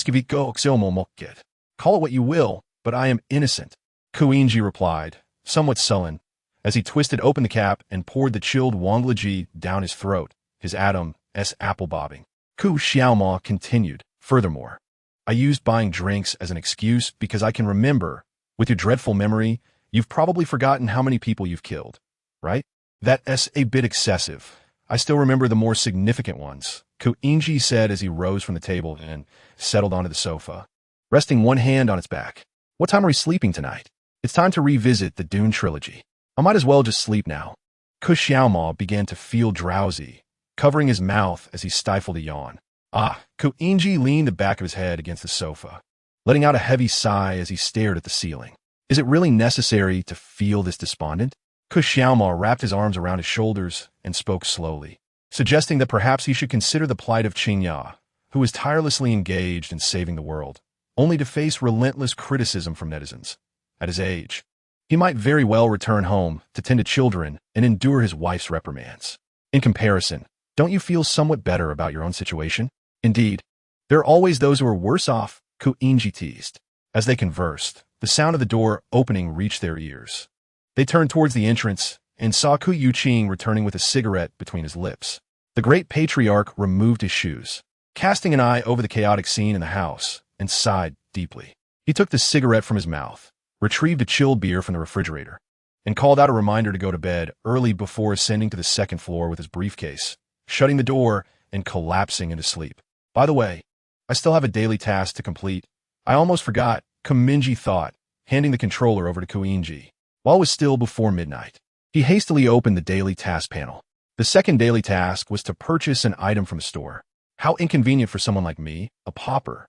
it what you will, but I am innocent, Kuinji replied, somewhat sullen, as he twisted open the cap and poured the chilled Wang Leji down his throat, his Adam S. apple bobbing. Ku Xiaoma continued, furthermore, I used buying drinks as an excuse because I can remember, with your dreadful memory, you've probably forgotten how many people you've killed, right? That's a bit excessive. I still remember the more significant ones, Kuinji said as he rose from the table and settled onto the sofa, resting one hand on its back. What time are we sleeping tonight? It's time to revisit the Dune trilogy. I might as well just sleep now. Ku Xiaoma began to feel drowsy, covering his mouth as he stifled a yawn. Kuinji leaned the back of his head against the sofa, letting out a heavy sigh as he stared at the ceiling. Is it really necessary to feel this despondent? Ku Xiaoma wrapped his arms around his shoulders and spoke slowly, suggesting that perhaps he should consider the plight of Qingya, who was tirelessly engaged in saving the world, only to face relentless criticism from netizens. At his age, he might very well return home to tend to children and endure his wife's reprimands. In comparison, don't you feel somewhat better about your own situation? Indeed, there are always those who are worse off, Kuinji teased. As they conversed, the sound of the door opening reached their ears. They turned towards the entrance and saw Ku Yuqing returning with a cigarette between his lips. The great patriarch removed his shoes, casting an eye over the chaotic scene in the house, and sighed deeply. He took the cigarette from his mouth, retrieved a chilled beer from the refrigerator, and called out a reminder to go to bed early before ascending to the second floor with his briefcase, shutting the door and collapsing into sleep. By the way, I still have a daily task to complete. I almost forgot, Mingye thought, handing the controller over to Kuinji. While it was still before midnight, he hastily opened the daily task panel. The second daily task was to purchase an item from a store. How inconvenient for someone like me, a pauper.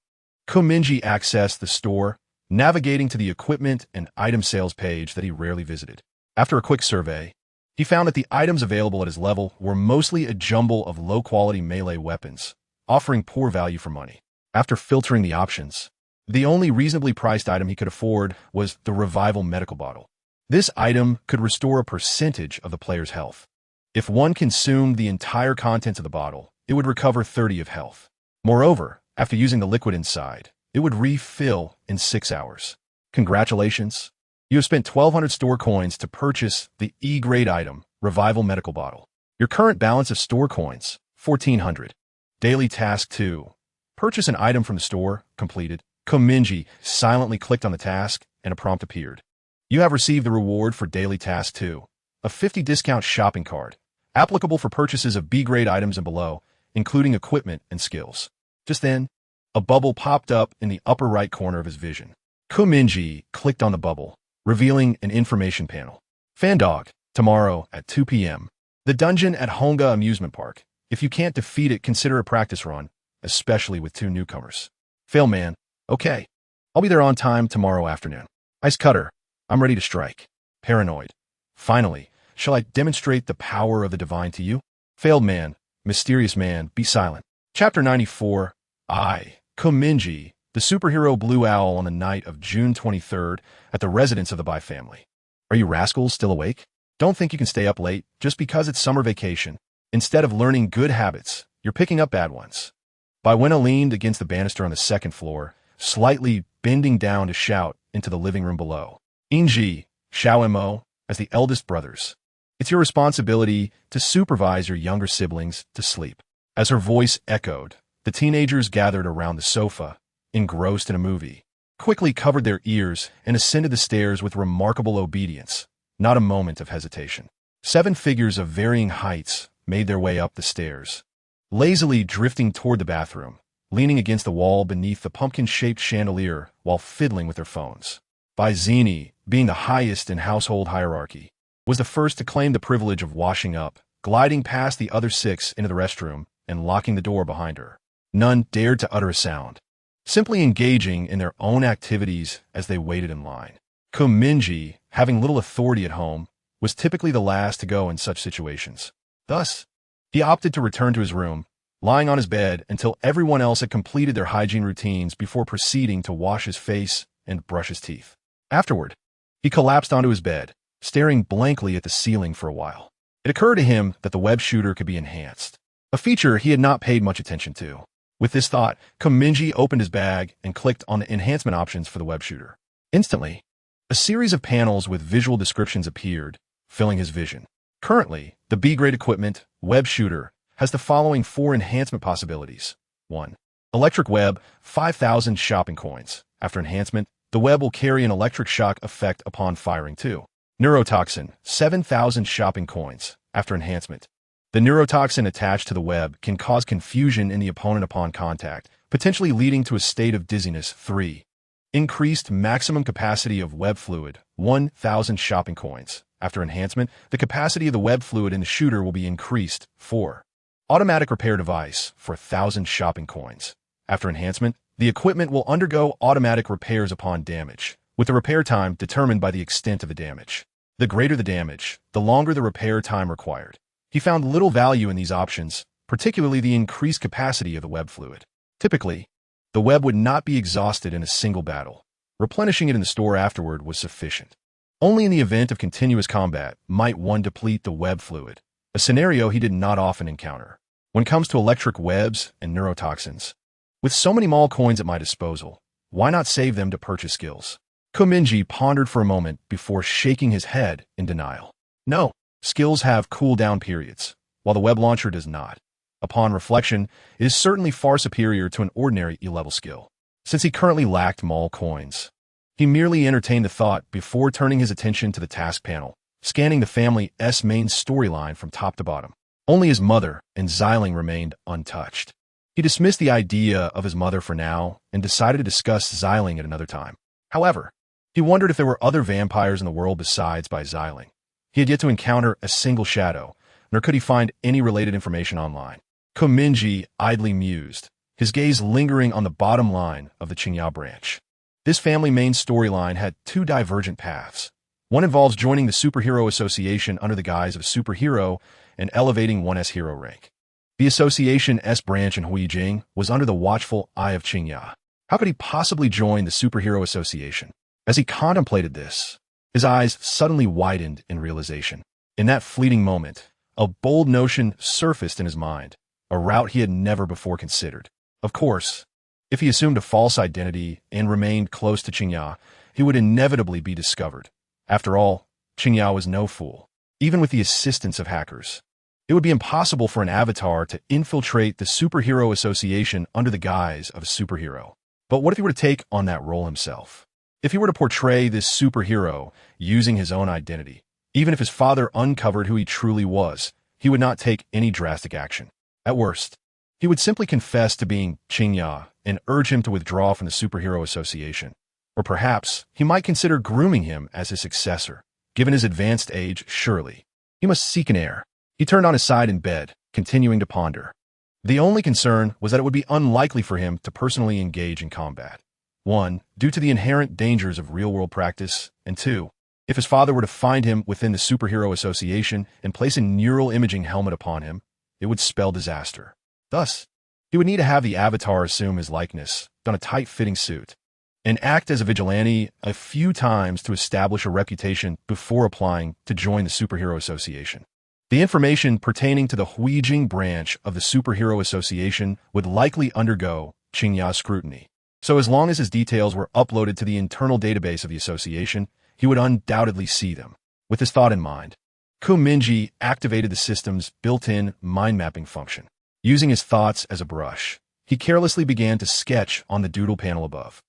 Mingye accessed the store, navigating to the equipment and item sales page that he rarely visited. After a quick survey, he found that the items available at his level were mostly a jumble of low-quality melee weapons, offering poor value for money. After filtering the options, the only reasonably priced item he could afford was the Revival Medical Bottle. This item could restore a percentage of the player's health. If one consumed the entire contents of the bottle, it would recover 30 of health. Moreover, after using the liquid inside, it would refill in 6 hours. Congratulations! You have spent 1,200 store coins to purchase the E-grade item, Revival Medical Bottle. Your current balance of store coins, 1,400. Daily Task 2. Purchase an item from the store, completed. Mingye silently clicked on the task, and a prompt appeared. You have received the reward for Daily Task 2, a 50 discount shopping card, applicable for purchases of B-grade items and below, including equipment and skills. Just then, a bubble popped up in the upper right corner of his vision. Mingye clicked on the bubble, revealing an information panel. Fandog, tomorrow at 2 p.m. The dungeon at Honga Amusement Park. If you can't defeat it, consider a practice run, especially with 2 newcomers. Fail man. Okay. I'll be there on time tomorrow afternoon. Ice Cutter, I'm ready to strike. Paranoid. Finally, shall I demonstrate the power of the divine to you? Failed man, mysterious man, be silent. Chapter 94. Mingye, the superhero blue owl on the night of June 23rd at the residence of the Bai family. Are you rascals still awake? Don't think you can stay up late just because it's summer vacation. Instead of learning good habits, you're picking up bad ones. Baiwena leaned against the banister on the second floor, slightly bending down to shout into the living room below. Mingye, Xiao Mo, as the eldest brothers. It's your responsibility to supervise your younger siblings to sleep. As her voice echoed, the teenagers gathered around the sofa, engrossed in a movie, quickly covered their ears and ascended the stairs with remarkable obedience, not a moment of hesitation. 7 figures of varying heights made their way up the stairs, lazily drifting toward the bathroom, leaning against the wall beneath the pumpkin-shaped chandelier while fiddling with their phones. Bai Zini, being the highest in household hierarchy, was the first to claim the privilege of washing up, gliding past the other 6 into the restroom and locking the door behind her. None dared to utter a sound, simply engaging in their own activities as they waited in line. Mingye, having little authority at home, was typically the last to go in such situations. Thus, he opted to return to his room, lying on his bed until everyone else had completed their hygiene routines before proceeding to wash his face and brush his teeth. Afterward, he collapsed onto his bed, staring blankly at the ceiling for a while. It occurred to him that the web shooter could be enhanced, a feature he had not paid much attention to. With this thought, Mingye opened his bag and clicked on the enhancement options for the web shooter. Instantly, a series of panels with visual descriptions appeared, filling his vision. Currently, the B-grade equipment, web shooter, has the following 4 enhancement possibilities. 1. Electric web, 5,000 shopping coins. After enhancement, the web will carry an electric shock effect upon firing. 2. Neurotoxin, 7,000 shopping coins. After enhancement, the neurotoxin attached to the web can cause confusion in the opponent upon contact, potentially leading to a state of dizziness. 3. Increased maximum capacity of web fluid, 1,000 shopping coins. After enhancement, the capacity of the web fluid in the shooter will be increased. 4. Automatic repair device for 1,000 shopping coins. After enhancement, the equipment will undergo automatic repairs upon damage, with the repair time determined by the extent of the damage. The greater the damage, the longer the repair time required. He found little value in these options, particularly the increased capacity of the web fluid. Typically, the web would not be exhausted in a single battle. Replenishing it in the store afterward was sufficient. Only in the event of continuous combat might one deplete the web fluid, a scenario he did not often encounter. When it comes to electric webs and neurotoxins, with so many mall coins at my disposal, why not save them to purchase skills? Mingye pondered for a moment before shaking his head in denial. No, skills have cooldown periods, while the web launcher does not. Upon reflection, it is certainly far superior to an ordinary E-level skill. Since he currently lacked mall coins, he merely entertained the thought before turning his attention to the task panel, scanning the family's main storyline from top to bottom. Only his mother and Xiling remained untouched. He dismissed the idea of his mother for now and decided to discuss Xiling at another time. However, he wondered if there were other vampires in the world besides Bai Xiling. He had yet to encounter a single shadow, nor could he find any related information online. Mingye idly mused, his gaze lingering on the bottom line of the Qingya branch. This family main storyline had 2 divergent paths. One involves joining the Superhero Association under the guise of superhero and elevating one's hero rank. The association's branch in Huijing was under the watchful eye of Qingya. How could he possibly join the Superhero Association? As he contemplated this, his eyes suddenly widened in realization. In that fleeting moment, a bold notion surfaced in his mind, a route he had never before considered. Of course, if he assumed a false identity and remained close to Qingya, he would inevitably be discovered. After all, Qingya was no fool. Even with the assistance of hackers, it would be impossible for an avatar to infiltrate the Superhero Association under the guise of a superhero. But what if he were to take on that role himself? If he were to portray this superhero using his own identity, even if his father uncovered who he truly was, he would not take any drastic action. At worst, he would simply confess to being Qingya and urge him to withdraw from the Superhero Association. Or perhaps he might consider grooming him as his successor. Given his advanced age, surely he must seek an heir. He turned on his side in bed, continuing to ponder. The only concern was that it would be unlikely for him to personally engage in combat. 1. Due to the inherent dangers of real-world practice, and 2. If his father were to find him within the Superhero Association and place a neural imaging helmet upon him, it would spell disaster. Thus, he would need to have the avatar assume his likeness, don a tight-fitting suit, and act as a vigilante a few times to establish a reputation before applying to join the Superhero Association. The information pertaining to the Huijing branch of the Superhero Association would likely undergo Qingya's scrutiny. So as long as his details were uploaded to the internal database of the association, he would undoubtedly see them. With this thought in mind, Mingye activated the system's built-in mind-mapping function. Using his thoughts as a brush, he carelessly began to sketch on the doodle panel above.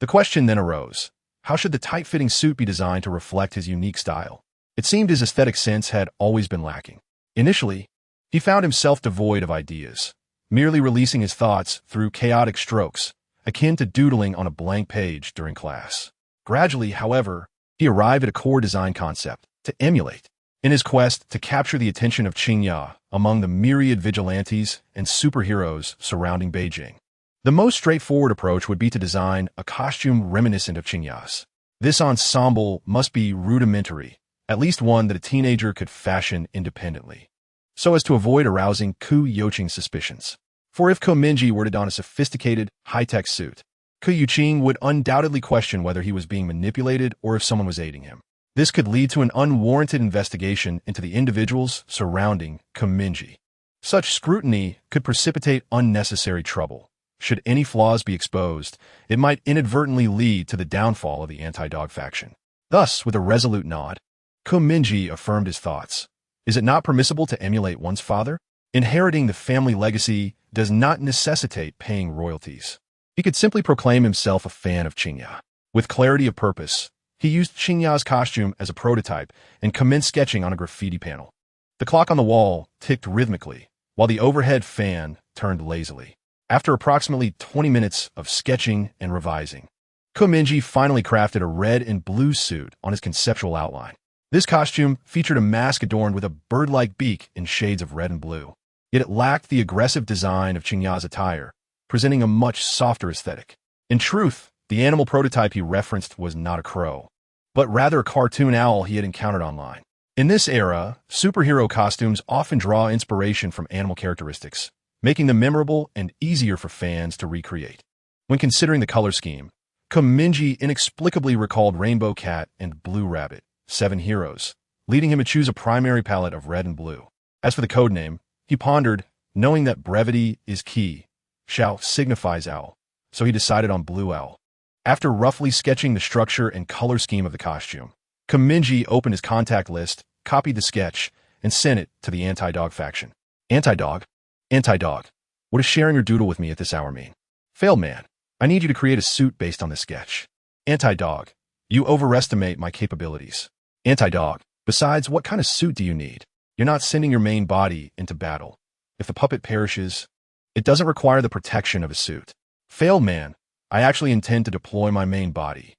The question then arose, how should the tight-fitting suit be designed to reflect his unique style? It seemed his aesthetic sense had always been lacking. Initially, he found himself devoid of ideas, merely releasing his thoughts through chaotic strokes, akin to doodling on a blank page during class. Gradually, however, he arrived at a core design concept to emulate. In his quest to capture the attention of Qingya among the myriad vigilantes and superheroes surrounding Beijing, the most straightforward approach would be to design a costume reminiscent of Qingya's. This ensemble must be rudimentary, at least one that a teenager could fashion independently, so as to avoid arousing Ku Youqing's suspicions. For if Mingye were to don a sophisticated, high-tech suit, Ku Youqing would undoubtedly question whether he was being manipulated or if someone was aiding him. This could lead to an unwarranted investigation into the individuals surrounding Mingye. Such scrutiny could precipitate unnecessary trouble. Should any flaws be exposed, it might inadvertently lead to the downfall of the anti-dog faction. Thus, with a resolute nod, Mingye affirmed his thoughts. Is it not permissible to emulate one's father? Inheriting the family legacy does not necessitate paying royalties. He could simply proclaim himself a fan of Qingya. With clarity of purpose, he used Qingya's costume as a prototype and commenced sketching on a graffiti panel. The clock on the wall ticked rhythmically, while the overhead fan turned lazily. After approximately 20 minutes of sketching and revising, Mingye finally crafted a red and blue suit on his conceptual outline. This costume featured a mask adorned with a bird-like beak in shades of red and blue. Yet it lacked the aggressive design of Qingya's attire, presenting a much softer aesthetic. In truth, the animal prototype he referenced was not a crow, but rather a cartoon owl he had encountered online. In this era, superhero costumes often draw inspiration from animal characteristics, making them memorable and easier for fans to recreate. When considering the color scheme, Mingye inexplicably recalled Rainbow Cat and Blue Rabbit, 7 heroes, leading him to choose a primary palette of red and blue. As for the codename, he pondered, knowing that brevity is key. Xiao signifies owl, so he decided on Blue Owl. After roughly sketching the structure and color scheme of the costume, Mingye opened his contact list, copied the sketch, and sent it to the anti-dog faction. Anti-dog? Anti-dog. What does sharing your doodle with me at this hour mean? Failed man. I need you to create a suit based on this sketch. Anti-dog. You overestimate my capabilities. Anti-dog. Besides, what kind of suit do you need? You're not sending your main body into battle. If the puppet perishes, it doesn't require the protection of a suit. Failed man. I actually intend to deploy my main body.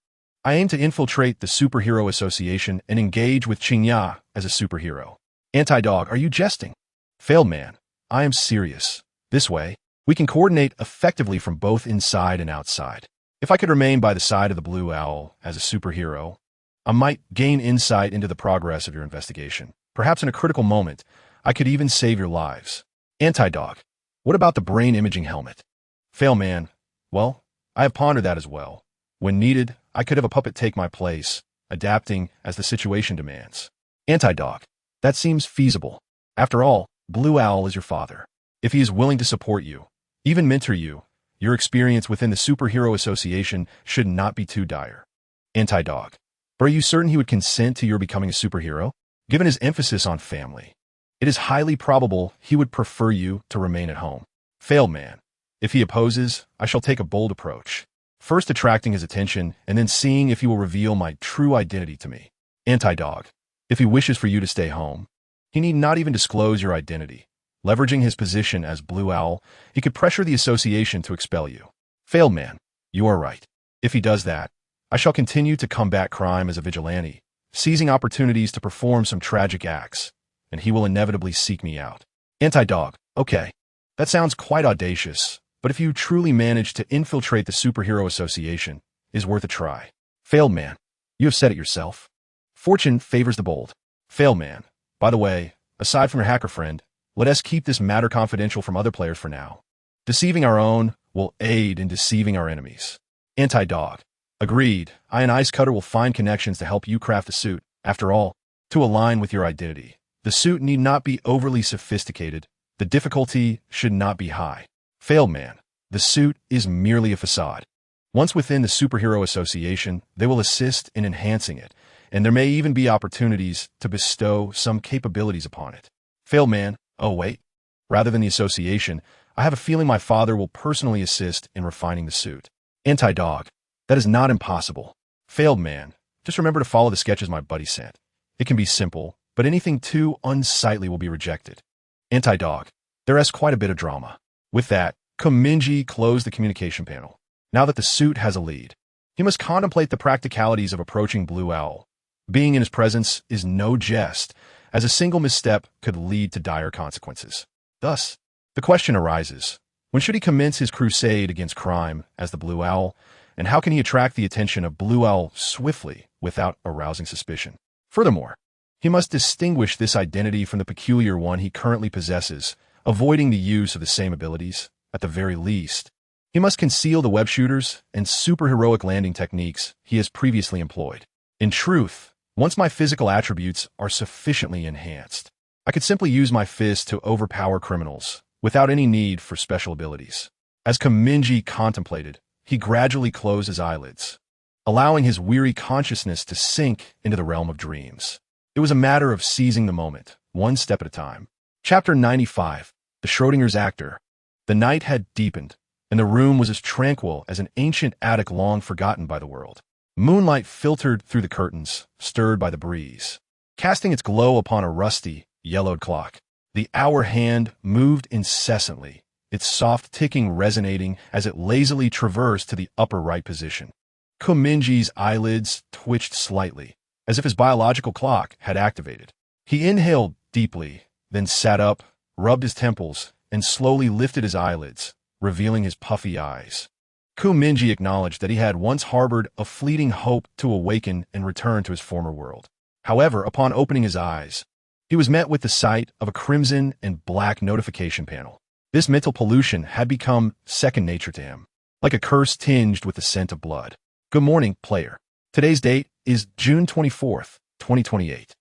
I aim to infiltrate the Superhero Association and engage with Qingya as a superhero. Anti-dog, are you jesting? Failed man. I am serious. This way, we can coordinate effectively from both inside and outside. If I could remain by the side of the Blue Owl as a superhero, I might gain insight into the progress of your investigation. Perhaps in a critical moment, I could even save your lives. Anti-dog. What about the brain imaging helmet? Fail man. Well, I have pondered that as well. When needed, I could have a puppet take my place, adapting as the situation demands. Anti-dog. That seems feasible. After all, Blue Owl is your father. If he is willing to support you, even mentor you, your experience within the Superhero Association should not be too dire. Anti-dog. But are you certain he would consent to your becoming a superhero? Given his emphasis on family, it is highly probable he would prefer you to remain at home. Failed man. If he opposes, I shall take a bold approach, first attracting his attention and then seeing if he will reveal my true identity to me. Anti-dog. If he wishes for you to stay home, he need not even disclose your identity. Leveraging his position as Blue Owl, he could pressure the association to expel you. Failed man. You are right. If he does that, I shall continue to combat crime as a vigilante, seizing opportunities to perform some tragic acts, and he will inevitably seek me out. Anti-dog. Okay. That sounds quite audacious, but if you truly manage to infiltrate the Superhero Association, is worth a try. Failed man. You have said it yourself. Fortune favors the bold. Failed man. By the way, aside from your hacker friend, let us keep this matter confidential from other players for now. Deceiving our own will aid in deceiving our enemies. Anti-dog. Agreed. I and Ice Cutter will find connections to help you craft a suit. After all, to align with your identity. The suit need not be overly sophisticated. The difficulty should not be high. Failed man. The suit is merely a facade. Once within the Superhero Association, they will assist in enhancing it, and there may even be opportunities to bestow some capabilities upon it. Failed man. Oh wait. Rather than the association, I have a feeling my father will personally assist in refining the suit. Anti-dog. That is not impossible. Failed man. Just remember to follow the sketches my buddy sent. It can be simple, but anything too unsightly will be rejected. Anti-dog. There is quite a bit of drama. With that, Mingye closed the communication panel. Now that the suit has a lead, he must contemplate the practicalities of approaching Blue Owl. Being in his presence is no jest, as a single misstep could lead to dire consequences. Thus, the question arises, when should he commence his crusade against crime as the Blue Owl, and how can he attract the attention of Blue Owl swiftly without arousing suspicion? Furthermore, he must distinguish this identity from the peculiar one he currently possesses, avoiding the use of the same abilities. At the very least, he must conceal the web shooters and superheroic landing techniques he has previously employed. In truth, once my physical attributes are sufficiently enhanced, I could simply use my fist to overpower criminals without any need for special abilities. As Mingye contemplated, he gradually closed his eyelids, allowing his weary consciousness to sink into the realm of dreams. It was a matter of seizing the moment, one step at a time. Chapter 95. The Schrodinger's Actor. The night had deepened, and the room was as tranquil as an ancient attic long forgotten by the world. Moonlight filtered through the curtains, stirred by the breeze, casting its glow upon a rusty, yellowed clock. The hour hand moved incessantly, its soft ticking resonating as it lazily traversed to the upper right position. Mingye's eyelids twitched slightly, as if his biological clock had activated. He inhaled deeply, then sat up, rubbed his temples, and slowly lifted his eyelids, revealing his puffy eyes. Mingye acknowledged that he had once harbored a fleeting hope to awaken and return to his former world. However, upon opening his eyes, he was met with the sight of a crimson and black notification panel. This mental pollution had become second nature to him, like a curse tinged with the scent of blood. Good morning, player. Today's date is June 24th, 2028.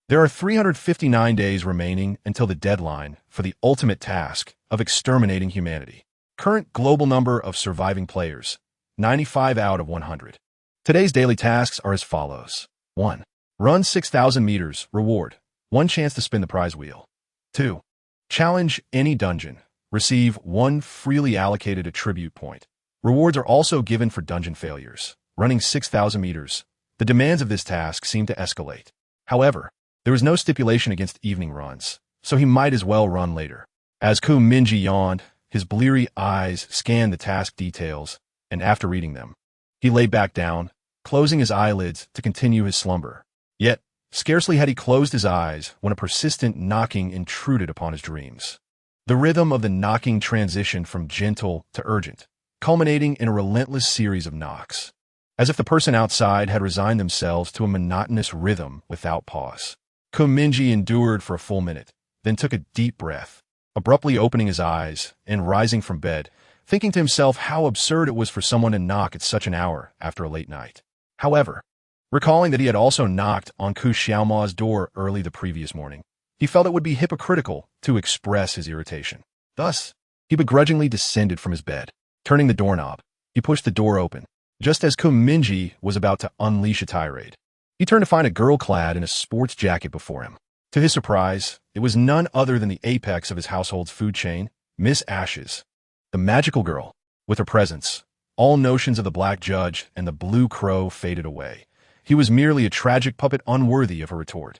There are 359 days remaining until the deadline for the ultimate task of exterminating humanity. Current global number of surviving players, 95 out of 100. Today's daily tasks are as follows. 1. Run 6,000 meters, reward. 1 chance to spin the prize wheel. 2. Challenge any dungeon. Receive 1 freely allocated attribute point. Rewards are also given for dungeon failures. Running 6,000 meters. The demands of this task seem to escalate. However, there was no stipulation against evening runs, so he might as well run later. As Mingye yawned, his bleary eyes scanned the task details, and after reading them, he lay back down, closing his eyelids to continue his slumber. Yet, scarcely had he closed his eyes when a persistent knocking intruded upon his dreams. The rhythm of the knocking transitioned from gentle to urgent, culminating in a relentless series of knocks, as if the person outside had resigned themselves to a monotonous rhythm without pause. Mingye endured for a full minute, then took a deep breath, abruptly opening his eyes and rising from bed, thinking to himself how absurd it was for someone to knock at such an hour after a late night. However, recalling that he had also knocked on Ku Xiaoma's door early the previous morning, he felt it would be hypocritical to express his irritation. Thus, he begrudgingly descended from his bed. Turning the doorknob, he pushed the door open, just as Mingye was about to unleash a tirade. He turned to find a girl clad in a sports jacket before him. To his surprise, it was none other than the apex of his household's food chain, Miss Ashes, the magical girl. With her presence, all notions of the Black Judge and the Blue Crow faded away. He was merely a tragic puppet unworthy of a retort.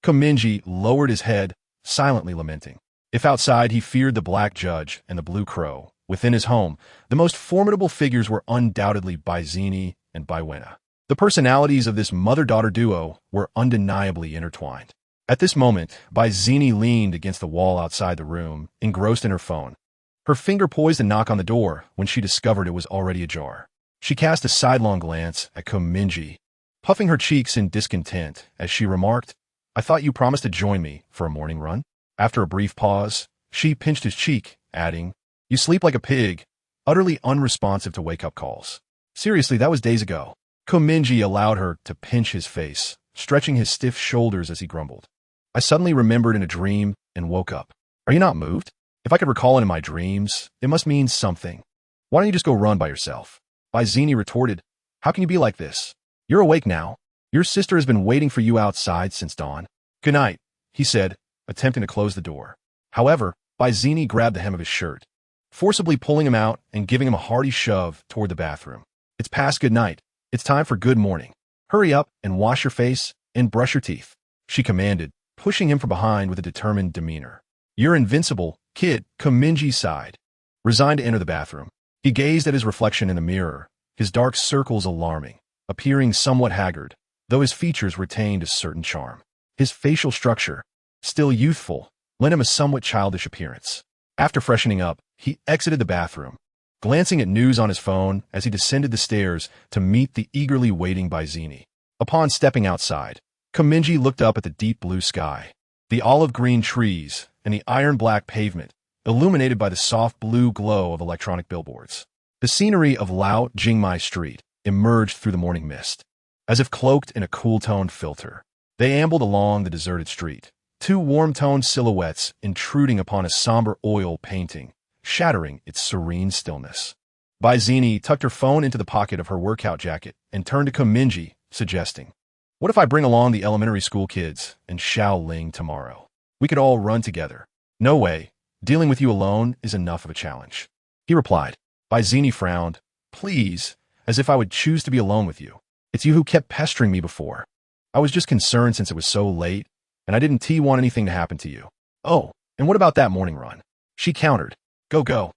Mingye lowered his head, silently lamenting. If outside he feared the Black Judge and the Blue Crow, within his home, the most formidable figures were undoubtedly Baizini and Baiwena. The personalities of this mother-daughter duo were undeniably intertwined. At this moment, Baizini leaned against the wall outside the room, engrossed in her phone. Her finger poised to knock on the door when she discovered it was already ajar. She cast a sidelong glance at Mingye, puffing her cheeks in discontent as she remarked, "I thought you promised to join me for a morning run." After a brief pause, she pinched his cheek, adding, "You sleep like a pig, utterly unresponsive to wake-up calls." Seriously, that was days ago. Mingye allowed her to pinch his face, stretching his stiff shoulders as he grumbled. "I suddenly remembered in a dream and woke up. Are you not moved? If I could recall it in my dreams, it must mean something. Why don't you just go run by yourself?" Byzini retorted, "How can you be like this? You're awake now. Your sister has been waiting for you outside since dawn." "Good night," he said, attempting to close the door. However, Byzini grabbed the hem of his shirt, forcibly pulling him out and giving him a hearty shove toward the bathroom. "It's past good night. It's time for good morning. Hurry up and wash your face and brush your teeth," she commanded, pushing him from behind with a determined demeanor. "You're invincible, kid," Mingye sighed. Resigned to enter the bathroom, he gazed at his reflection in the mirror, his dark circles alarming, appearing somewhat haggard, though his features retained a certain charm. His facial structure, still youthful, lent him a somewhat childish appearance. After freshening up, he exited the bathroom, glancing at news on his phone as he descended the stairs to meet the eagerly waiting Byzini. Upon stepping outside, Mingye looked up at the deep blue sky, the olive-green trees, and the iron-black pavement, illuminated by the soft blue glow of electronic billboards. The scenery of Lao Jingmai Street emerged through the morning mist, as if cloaked in a cool-toned filter. They ambled along the deserted street, two warm-toned silhouettes intruding upon a somber oil painting, shattering its serene stillness. Byzini tucked her phone into the pocket of her workout jacket and turned to Mingye, suggesting, "What if I bring along the elementary school kids and Shaoling tomorrow? We could all run together." "No way. Dealing with you alone is enough of a challenge," he replied. Byzini frowned. "Please, as if I would choose to be alone with you. It's you who kept pestering me before. I was just concerned since it was so late, and I didn't want anything to happen to you." "Oh, and what about that morning run?" she countered. Go.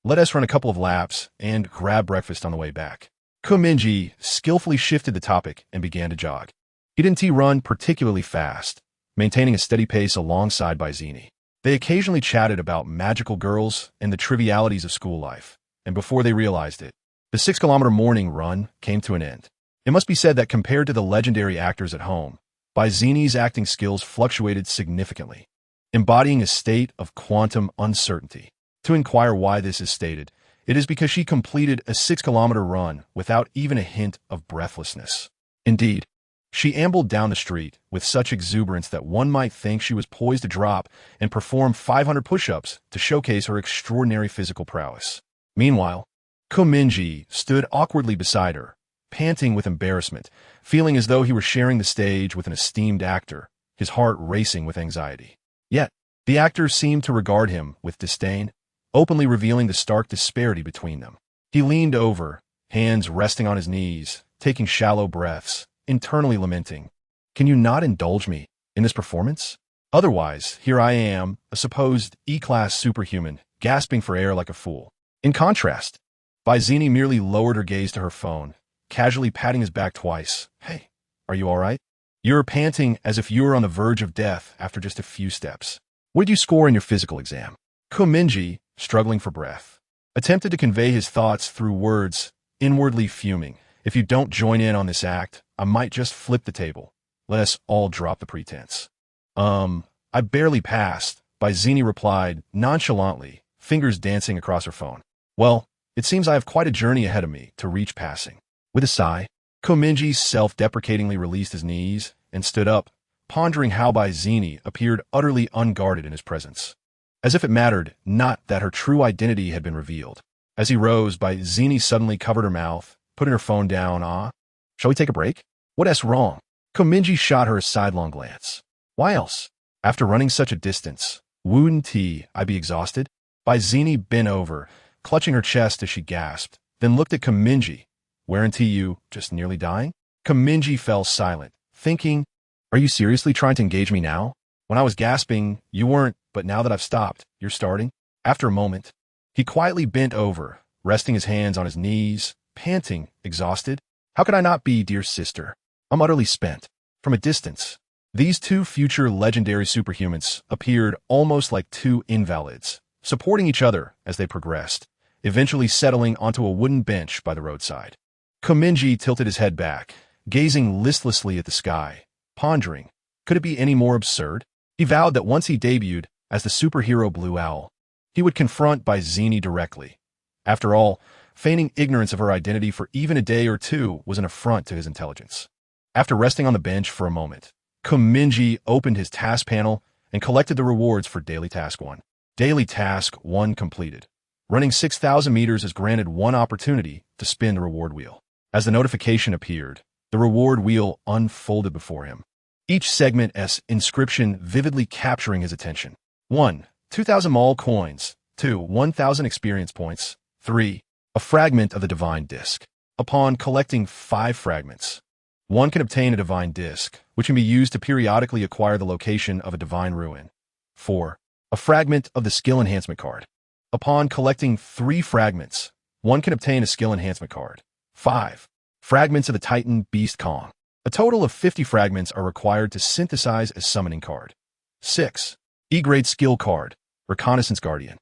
Let us run a couple of laps and grab breakfast on the way back." Mingye skillfully shifted the topic and began to jog. He didn't run particularly fast, maintaining a steady pace alongside Byzini. They occasionally chatted about magical girls and the trivialities of school life, and before they realized it, the 6-kilometer morning run came to an end. It must be said that compared to the legendary actors at home, Byzini's acting skills fluctuated significantly, embodying a state of quantum uncertainty. To inquire why this is stated, it is because she completed a 6-kilometer run without even a hint of breathlessness. Indeed, she ambled down the street with such exuberance that one might think she was poised to drop and perform 500 push-ups to showcase her extraordinary physical prowess. Meanwhile, Mingye stood awkwardly beside her, panting with embarrassment, feeling as though he were sharing the stage with an esteemed actor, his heart racing with anxiety. Yet, the actor seemed to regard him with disdain, openly revealing the stark disparity between them. He leaned over, hands resting on his knees, taking shallow breaths, internally lamenting, "Can you not indulge me in this performance? Otherwise, here I am, a supposed E-class superhuman, gasping for air like a fool." In contrast, Byzini merely lowered her gaze to her phone, casually patting his back twice. "Hey, are you all right? You're panting as if you were on the verge of death after just a few steps. What did you score in your physical exam?" Mingye, struggling for breath, attempted to convey his thoughts through words, inwardly fuming. "If you don't join in on this act, I might just flip the table. Let us all drop the pretense." I barely passed," Byzini replied nonchalantly, fingers dancing across her phone. "Well, it seems I have quite a journey ahead of me to reach passing." With a sigh, Mingye self-deprecatingly released his knees and stood up, pondering how Byzini appeared utterly unguarded in his presence. As if it mattered not that her true identity had been revealed. As he rose, Byzini suddenly covered her mouth, putting her phone down. "Shall we take a break? What's wrong?" Mingye shot her a sidelong glance. "Why else? After running such a distance, wouldn't I be exhausted?" Byzini bent over, clutching her chest as she gasped, then looked at Mingye. "Weren't you just nearly dying?" Mingye fell silent, thinking, "Are you seriously trying to engage me now? When I was gasping, you weren't, but now that I've stopped, you're starting?" After a moment, he quietly bent over, resting his hands on his knees, panting, exhausted. "How could I not be, dear sister? I'm utterly spent." From a distance, these two future legendary superhumans appeared almost like two invalids, supporting each other as they progressed, eventually settling onto a wooden bench by the roadside. Mingye tilted his head back, gazing listlessly at the sky, pondering, could it be any more absurd? He vowed that once he debuted as the superhero Blue Owl, he would confront Zini directly. After all, feigning ignorance of her identity for even a day or two was an affront to his intelligence. After resting on the bench for a moment, Mingye opened his task panel and collected the rewards for Daily Task 1. Daily Task 1 completed. Running 6,000 meters is granted one opportunity to spin the reward wheel. As the notification appeared, the reward wheel unfolded before him, each segment's inscription vividly capturing his attention. 1. 2,000 mall coins. 2. 1,000 experience points. 3. A fragment of the divine disc. Upon collecting 5 fragments, one can obtain a divine disc, which can be used to periodically acquire the location of a divine ruin. 4. A fragment of the skill enhancement card. Upon collecting 3 fragments, one can obtain a skill enhancement card. 5. Fragments of the Titan Beast Kong. A total of 50 fragments are required to synthesize a summoning card. 6. E-grade skill card, Reconnaissance Guardian.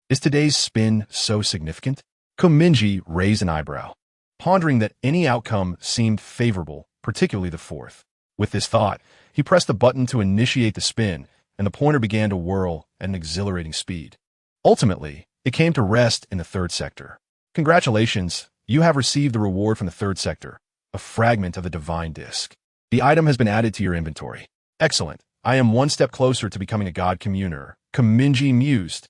Is today's spin so significant? Mingye raised an eyebrow, pondering that any outcome seemed favorable, particularly the 4th. With this thought, he pressed the button to initiate the spin, and the pointer began to whirl at an exhilarating speed. Ultimately, it came to rest in the 3rd sector. Congratulations, you have received the reward from the 3rd sector, a fragment of the divine disc. The item has been added to your inventory. Excellent. I am one step closer to becoming a god communer, Mingye mused,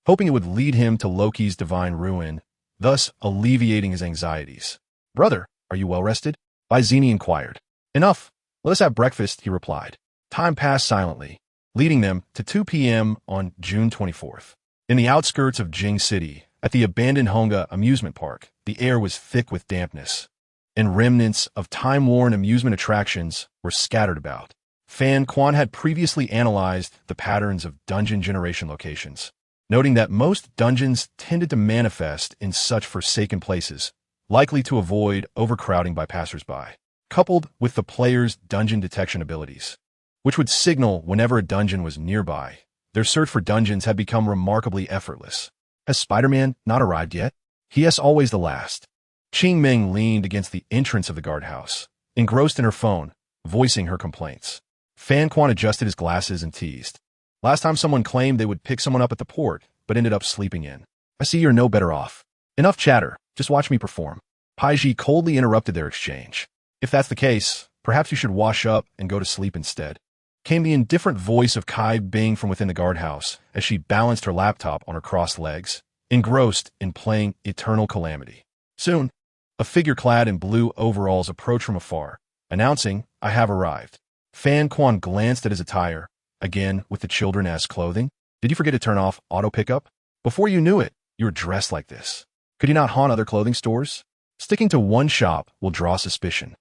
hoping it would lead him to Loki's divine ruin, thus alleviating his anxieties. Brother, are you well rested? Zini inquired. Enough. Let us have breakfast, he replied. Time passed silently, leading them to 2 p.m. on June 24th. In the outskirts of Jing City, at the abandoned Honga amusement park, the air was thick with dampness, and remnants of time-worn amusement attractions were scattered about. Fan Quan had previously analyzed the patterns of dungeon generation locations, noting that most dungeons tended to manifest in such forsaken places, likely to avoid overcrowding by passersby, coupled with the player's dungeon detection abilities, which would signal whenever a dungeon was nearby. Their search for dungeons had become remarkably effortless. Has Spider-Man not arrived yet? He is always the last. Qing Ming leaned against the entrance of the guardhouse, engrossed in her phone, voicing her complaints. Fan Quan adjusted his glasses and teased. Last time someone claimed they would pick someone up at the port, but ended up sleeping in. I see you're no better off. Enough chatter, just watch me perform. Paiji coldly interrupted their exchange. If that's the case, perhaps you should wash up and go to sleep instead. Came the indifferent voice of Kai Bing from within the guardhouse as she balanced her laptop on her crossed legs, engrossed in playing Eternal Calamity. Soon, a figure clad in blue overalls approached from afar, announcing, I have arrived. Fan Quan glanced at his attire, again with the children-esque clothing. Did you forget to turn off auto pickup? Before you knew it, you were dressed like this. Could you not haunt other clothing stores? Sticking to one shop will draw suspicion.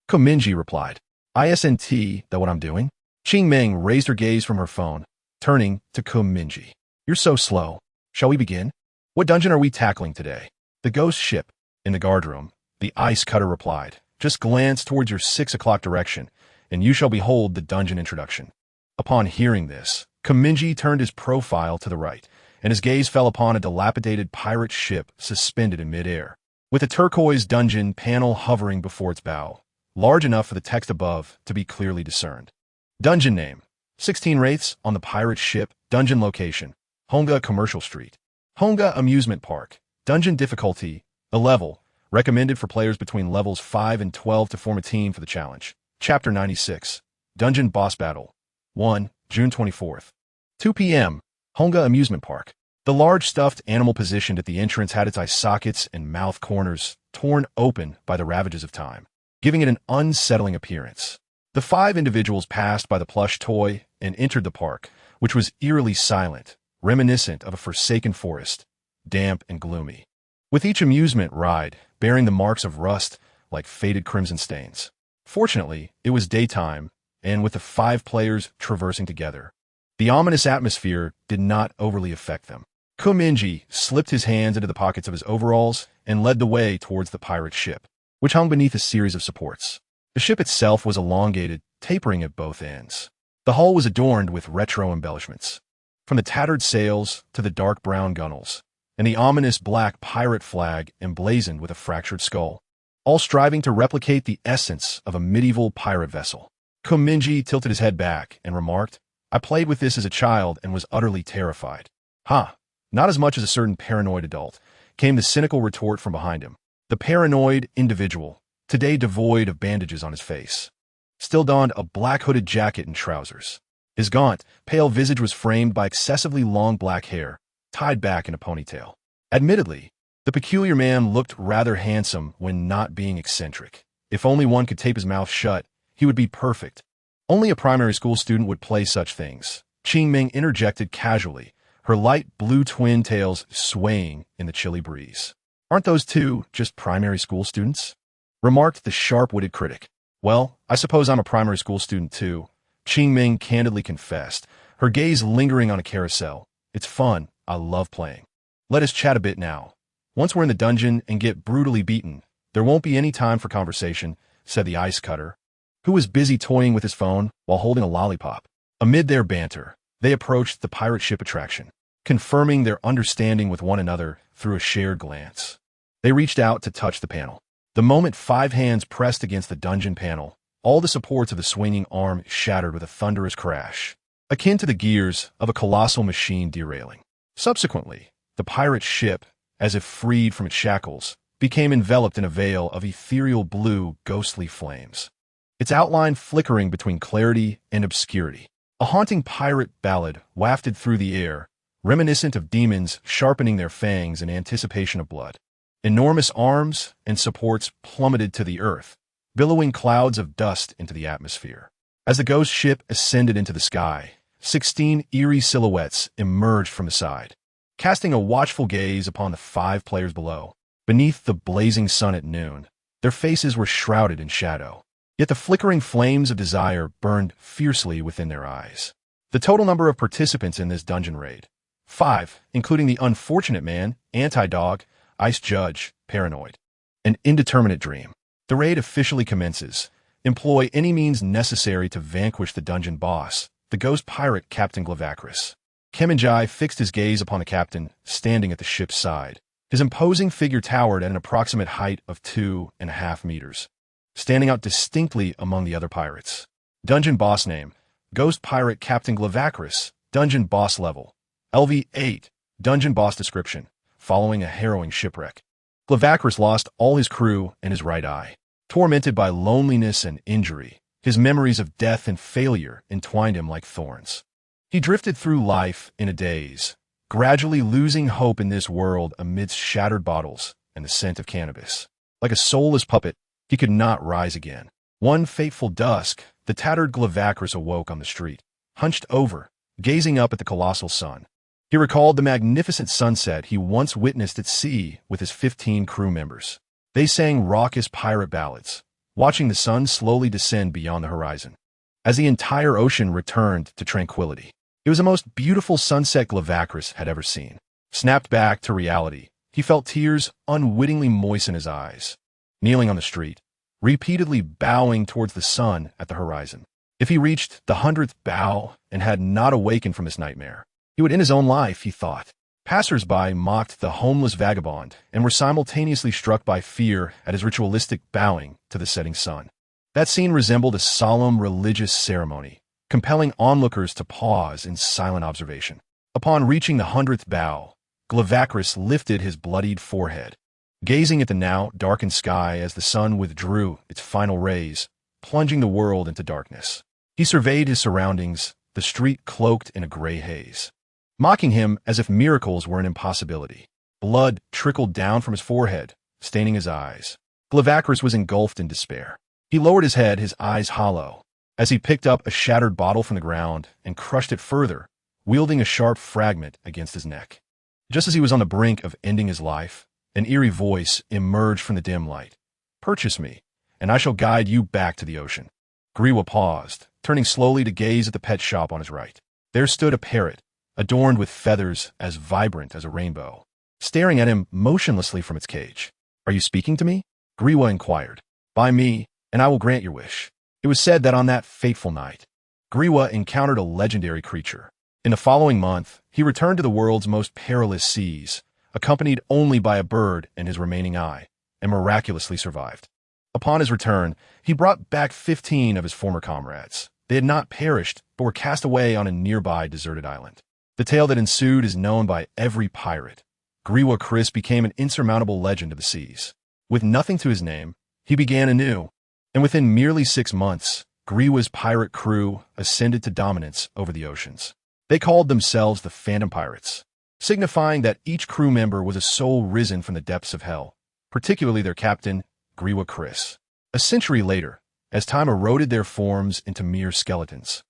Mingye replied. Isn't that what I'm doing? Qing Ming raised her gaze from her phone, turning to Mingye. You're so slow. Shall we begin? What dungeon are we tackling today? The ghost ship. In the guardroom, the ice cutter replied. Just glance towards your 6 o'clock direction, and you shall behold the dungeon introduction. Upon hearing this, Mingye turned his profile to the right, and his gaze fell upon a dilapidated pirate ship suspended in midair, with a turquoise dungeon panel hovering before its bow, large enough for the text above to be clearly discerned. Dungeon name, 16 wraiths on the pirate ship. Dungeon location, Honga Commercial Street. Honga Amusement Park. Dungeon difficulty, a level, recommended for players between levels 5 and 12 to form a team for the challenge. Chapter 96. Dungeon Boss Battle. 1. June 24th. 2 p.m. Honga Amusement Park. The large stuffed animal positioned at the entrance had its eye sockets and mouth corners torn open by the ravages of time, giving it an unsettling appearance. The 5 individuals passed by the plush toy and entered the park, which was eerily silent, reminiscent of a forsaken forest, damp and gloomy, with each amusement ride bearing the marks of rust like faded crimson stains. Fortunately, it was daytime, and with the 5 players traversing together, the ominous atmosphere did not overly affect them. Mingye slipped his hands into the pockets of his overalls and led the way towards the pirate ship, which hung beneath a series of supports. The ship itself was elongated, tapering at both ends. The hull was adorned with retro embellishments, from the tattered sails to the dark brown gunnels, and the ominous black pirate flag emblazoned with a fractured skull, all striving to replicate the essence of a medieval pirate vessel. Mingye tilted his head back and remarked, "I played with this as a child and was utterly terrified." "Huh, not as much as a certain paranoid adult," came the cynical retort from behind him. The paranoid individual, today devoid of bandages on his face, still donned a black hooded jacket and trousers. His gaunt, pale visage was framed by excessively long black hair, tied back in a ponytail. Admittedly, the peculiar man looked rather handsome when not being eccentric. If only one could tape his mouth shut, he would be perfect. Only a primary school student would play such things, Ming interjected casually, her light blue twin tails swaying in the chilly breeze. "Aren't those two just primary school students?" remarked the sharp-witted critic. "Well, I suppose I'm a primary school student too," Ming candidly confessed, her gaze lingering on a carousel. "It's fun. I love playing. Let us chat a bit now. Once we're in the dungeon and get brutally beaten, there won't be any time for conversation," said the ice cutter, who was busy toying with his phone while holding a lollipop. Amid their banter, they approached the pirate ship attraction, confirming their understanding with one another through a shared glance. They reached out to touch the panel. The moment 5 hands pressed against the dungeon panel, all the supports of the swinging arm shattered with a thunderous crash, akin to the gears of a colossal machine derailing. Subsequently, the pirate ship, as if freed from its shackles, became enveloped in a veil of ethereal blue, ghostly flames, its outline flickering between clarity and obscurity. A haunting pirate ballad wafted through the air, reminiscent of demons sharpening their fangs in anticipation of blood. Enormous arms and supports plummeted to the earth, billowing clouds of dust into the atmosphere. As the ghost ship ascended into the sky, 16 eerie silhouettes emerged from the side, casting a watchful gaze upon the 5 players below. Beneath the blazing sun at noon, their faces were shrouded in shadow, yet the flickering flames of desire burned fiercely within their eyes. The total number of participants in this dungeon raid: 5, including the unfortunate man, Anti-Dog, Ice Judge, Paranoid. An indeterminate dream. The raid officially commences. Employ any means necessary to vanquish the dungeon boss, the ghost pirate Captain Glavacris. Mingye fixed his gaze upon the captain, standing at the ship's side. His imposing figure towered at an approximate height of 2.5 meters, standing out distinctly among the other pirates. Dungeon boss name: Ghost Pirate Captain Glavacris. Dungeon boss level: LV8. Dungeon boss description: following a harrowing shipwreck, Glavacris lost all his crew and his right eye. Tormented by loneliness and injury, his memories of death and failure entwined him like thorns. He drifted through life in a daze, gradually losing hope in this world amidst shattered bottles and the scent of cannabis. Like a soulless puppet, he could not rise again. One fateful dusk, the tattered Glavacris awoke on the street, hunched over, gazing up at the colossal sun. He recalled the magnificent sunset he once witnessed at sea with his 15 crew members. They sang raucous pirate ballads, watching the sun slowly descend beyond the horizon, as the entire ocean returned to tranquility. It was the most beautiful sunset Glavacris had ever seen. Snapped back to reality, he felt tears unwittingly moisten his eyes. Kneeling on the street, repeatedly bowing towards the sun at the horizon. If he reached the 100th bow and had not awakened from this nightmare, he would end his own life, he thought. Passers-by mocked the homeless vagabond and were simultaneously struck by fear at his ritualistic bowing to the setting sun. That scene resembled a solemn religious ceremony, compelling onlookers to pause in silent observation. Upon reaching the 100th bow, Glavacris lifted his bloodied forehead, gazing at the now darkened sky as the sun withdrew its final rays, plunging the world into darkness. He surveyed his surroundings, the street cloaked in a gray haze, mocking him as if miracles were an impossibility. Blood trickled down from his forehead, staining his eyes. Glavacris was engulfed in despair. He lowered his head, his eyes hollow, as he picked up a shattered bottle from the ground and crushed it further, wielding a sharp fragment against his neck. Just as he was on the brink of ending his life, an eerie voice emerged from the dim light. "Purchase me, and I shall guide you back to the ocean." Griwa paused, turning slowly to gaze at the pet shop on his right. There stood a parrot, adorned with feathers as vibrant as a rainbow, staring at him motionlessly from its cage. "Are you speaking to me?" Griwa inquired. "By me, and I will grant your wish." It was said that on that fateful night, Griwa encountered a legendary creature. In the following month, he returned to the world's most perilous seas, accompanied only by a bird and his remaining eye, and miraculously survived. Upon his return, he brought back 15 of his former comrades. They had not perished, but were cast away on a nearby deserted island. The tale that ensued is known by every pirate. Griwa Chris became an insurmountable legend of the seas. With nothing to his name, he began anew, and within merely 6 months, Griwa's pirate crew ascended to dominance over the oceans. They called themselves the Phantom Pirates, signifying that each crew member was a soul risen from the depths of hell, particularly their captain, Griwa Chris. A century later, as time eroded their forms into mere skeletons,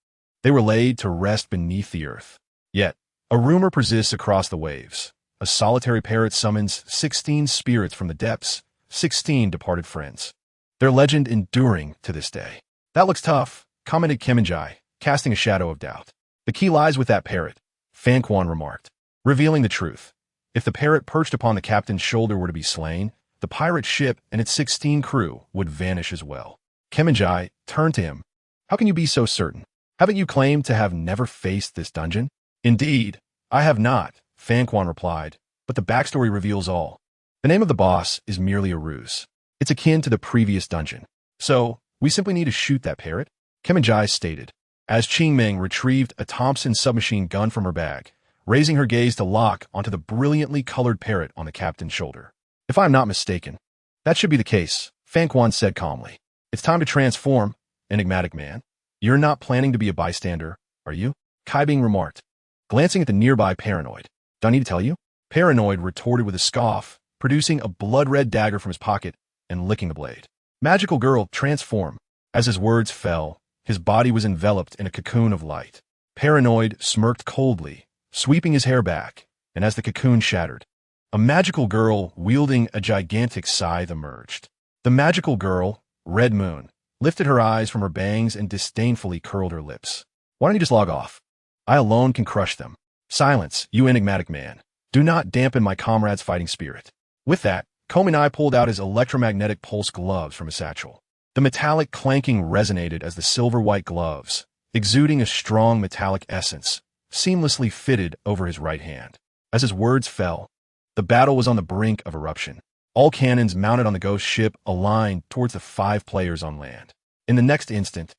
they were laid to rest beneath the earth. Yet, a rumor persists across the waves. A solitary parrot summons 16 spirits from the depths, 16 departed friends. Their legend enduring to this day. That looks tough, commented Mingye, casting a shadow of doubt. The key lies with that parrot, Fan Quan remarked, revealing the truth. If the parrot perched upon the captain's shoulder were to be slain, the pirate ship and its 16 crew would vanish as well. Mingye turned to him. How can you be so certain? Haven't you claimed to have never faced this dungeon? Indeed, I have not, Fan Quan replied, but the backstory reveals all. The name of the boss is merely a ruse. It's akin to the previous dungeon. So, we simply need to shoot that parrot, Mingye stated, as Qingming retrieved a Thompson submachine gun from her bag, raising her gaze to lock onto the brilliantly colored parrot on the captain's shoulder. If I am not mistaken, that should be the case, Fan Quan said calmly. It's time to transform, enigmatic man. You're not planning to be a bystander, are you? Kaibing remarked, glancing at the nearby Paranoid. Do I need to tell you? Paranoid retorted with a scoff, producing a blood-red dagger from his pocket and licking the blade. Magical girl, transform. As his words fell, his body was enveloped in a cocoon of light. Paranoid smirked coldly, sweeping his hair back, and as the cocoon shattered, a magical girl wielding a gigantic scythe emerged. The magical girl, Red Moon, lifted her eyes from her bangs and disdainfully curled her lips. Why don't you just log off? I alone can crush them. Silence, you enigmatic man. Do not dampen my comrade's fighting spirit. With that, Kominai pulled out his electromagnetic pulse gloves from his satchel. The metallic clanking resonated as the silver-white gloves, exuding a strong metallic essence, seamlessly fitted over his right hand. As his words fell, the battle was on the brink of eruption. All cannons mounted on the ghost ship aligned towards the 5 players on land. In the next instant,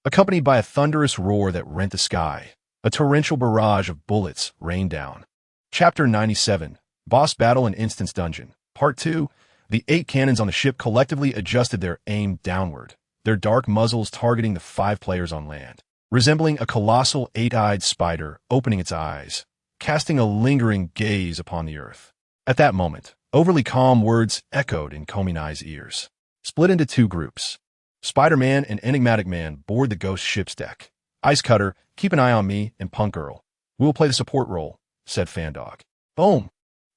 accompanied by a thunderous roar that rent the sky, a torrential barrage of bullets rained down. Chapter 97, Boss Battle in Instance Dungeon. Part 2, the 8 cannons on the ship collectively adjusted their aim downward, their dark muzzles targeting the 5 players on land, resembling a colossal 8-eyed spider opening its eyes, casting a lingering gaze upon the earth. At that moment, overly calm words echoed in Kominai's ears. Split into 2 groups. Spider-Man and Enigmatic Man board the ghost ship's deck. Ice Cutter, keep an eye on me, and Punk Girl. We will play the support role, said Fandog. Boom!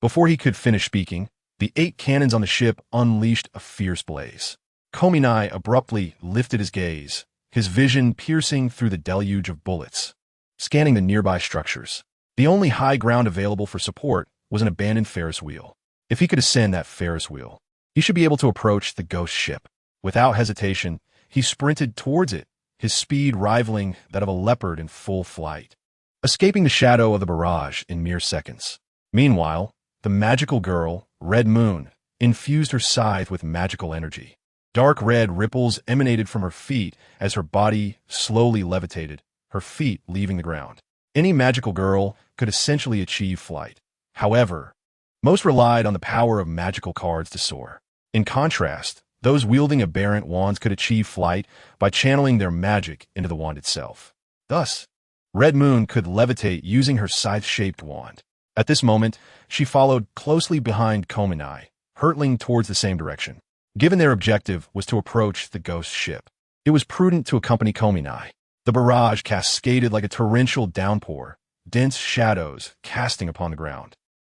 Before he could finish speaking, the 8 cannons on the ship unleashed a fierce blaze. Kominai abruptly lifted his gaze, his vision piercing through the deluge of bullets, scanning the nearby structures. The only high ground available for support was an abandoned Ferris wheel. If he could ascend that Ferris wheel, he should be able to approach the ghost ship. Without hesitation, he sprinted towards it, his speed rivaling that of a leopard in full flight, escaping the shadow of the barrage in mere seconds. Meanwhile, the magical girl, Red Moon, infused her scythe with magical energy. Dark red ripples emanated from her feet as her body slowly levitated, her feet leaving the ground. Any magical girl could essentially achieve flight. However, most relied on the power of magical cards to soar. In contrast, those wielding aberrant wands could achieve flight by channeling their magic into the wand itself. Thus, Red Moon could levitate using her scythe-shaped wand. At this moment, she followed closely behind Kominai, hurtling towards the same direction. Given their objective was to approach the ghost ship, it was prudent to accompany Kominai. The barrage cascaded like a torrential downpour, dense shadows casting upon the ground,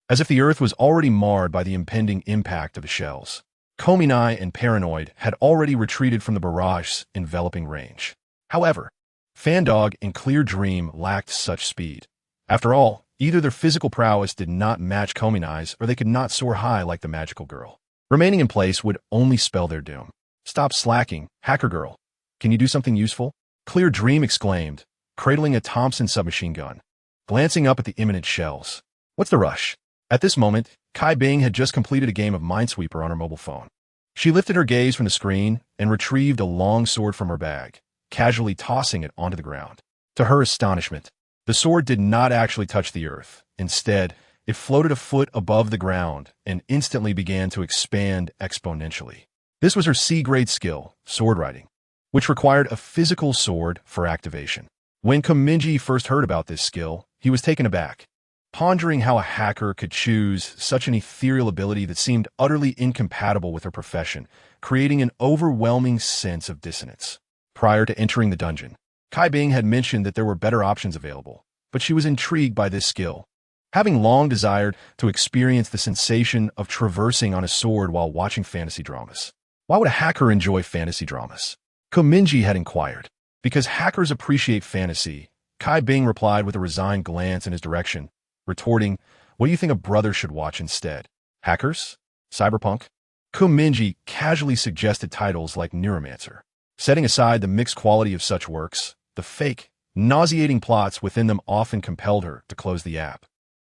as if the earth was already marred by the impending impact of the shells. Kominai and Paranoid had already retreated from the barrage's enveloping range. However, Fandog and Clear Dream lacked such speed. After all, either their physical prowess did not match Kominai's or they could not soar high like the magical girl. Remaining in place would only spell their doom. Stop slacking, hacker girl. Can you do something useful? Clear Dream exclaimed, cradling a Thompson submachine gun, glancing up at the imminent shells. What's the rush? At this moment, Kai Bing had just completed a game of Minesweeper on her mobile phone. She lifted her gaze from the screen and retrieved a long sword from her bag, casually tossing it onto the ground. To her astonishment, the sword did not actually touch the earth. Instead, it floated a foot above the ground and instantly began to expand exponentially. This was her C-grade skill, sword riding, which required a physical sword for activation. When Mingye first heard about this skill, he was taken aback, pondering how a hacker could choose such an ethereal ability that seemed utterly incompatible with her profession, creating an overwhelming sense of dissonance. Prior to entering the dungeon, Kai Bing had mentioned that there were better options available, but she was intrigued by this skill. Having long desired to experience the sensation of traversing on a sword while watching fantasy dramas. Why would a hacker enjoy fantasy dramas? Mingye had inquired. Because hackers appreciate fantasy, Kai Bing replied with a resigned glance in his direction, retorting, "What do you think a brother should watch instead? Hackers? Cyberpunk?" Mingye casually suggested titles like Neuromancer. Setting aside the mixed quality of such works, the fake, nauseating plots within them often compelled her to close the app.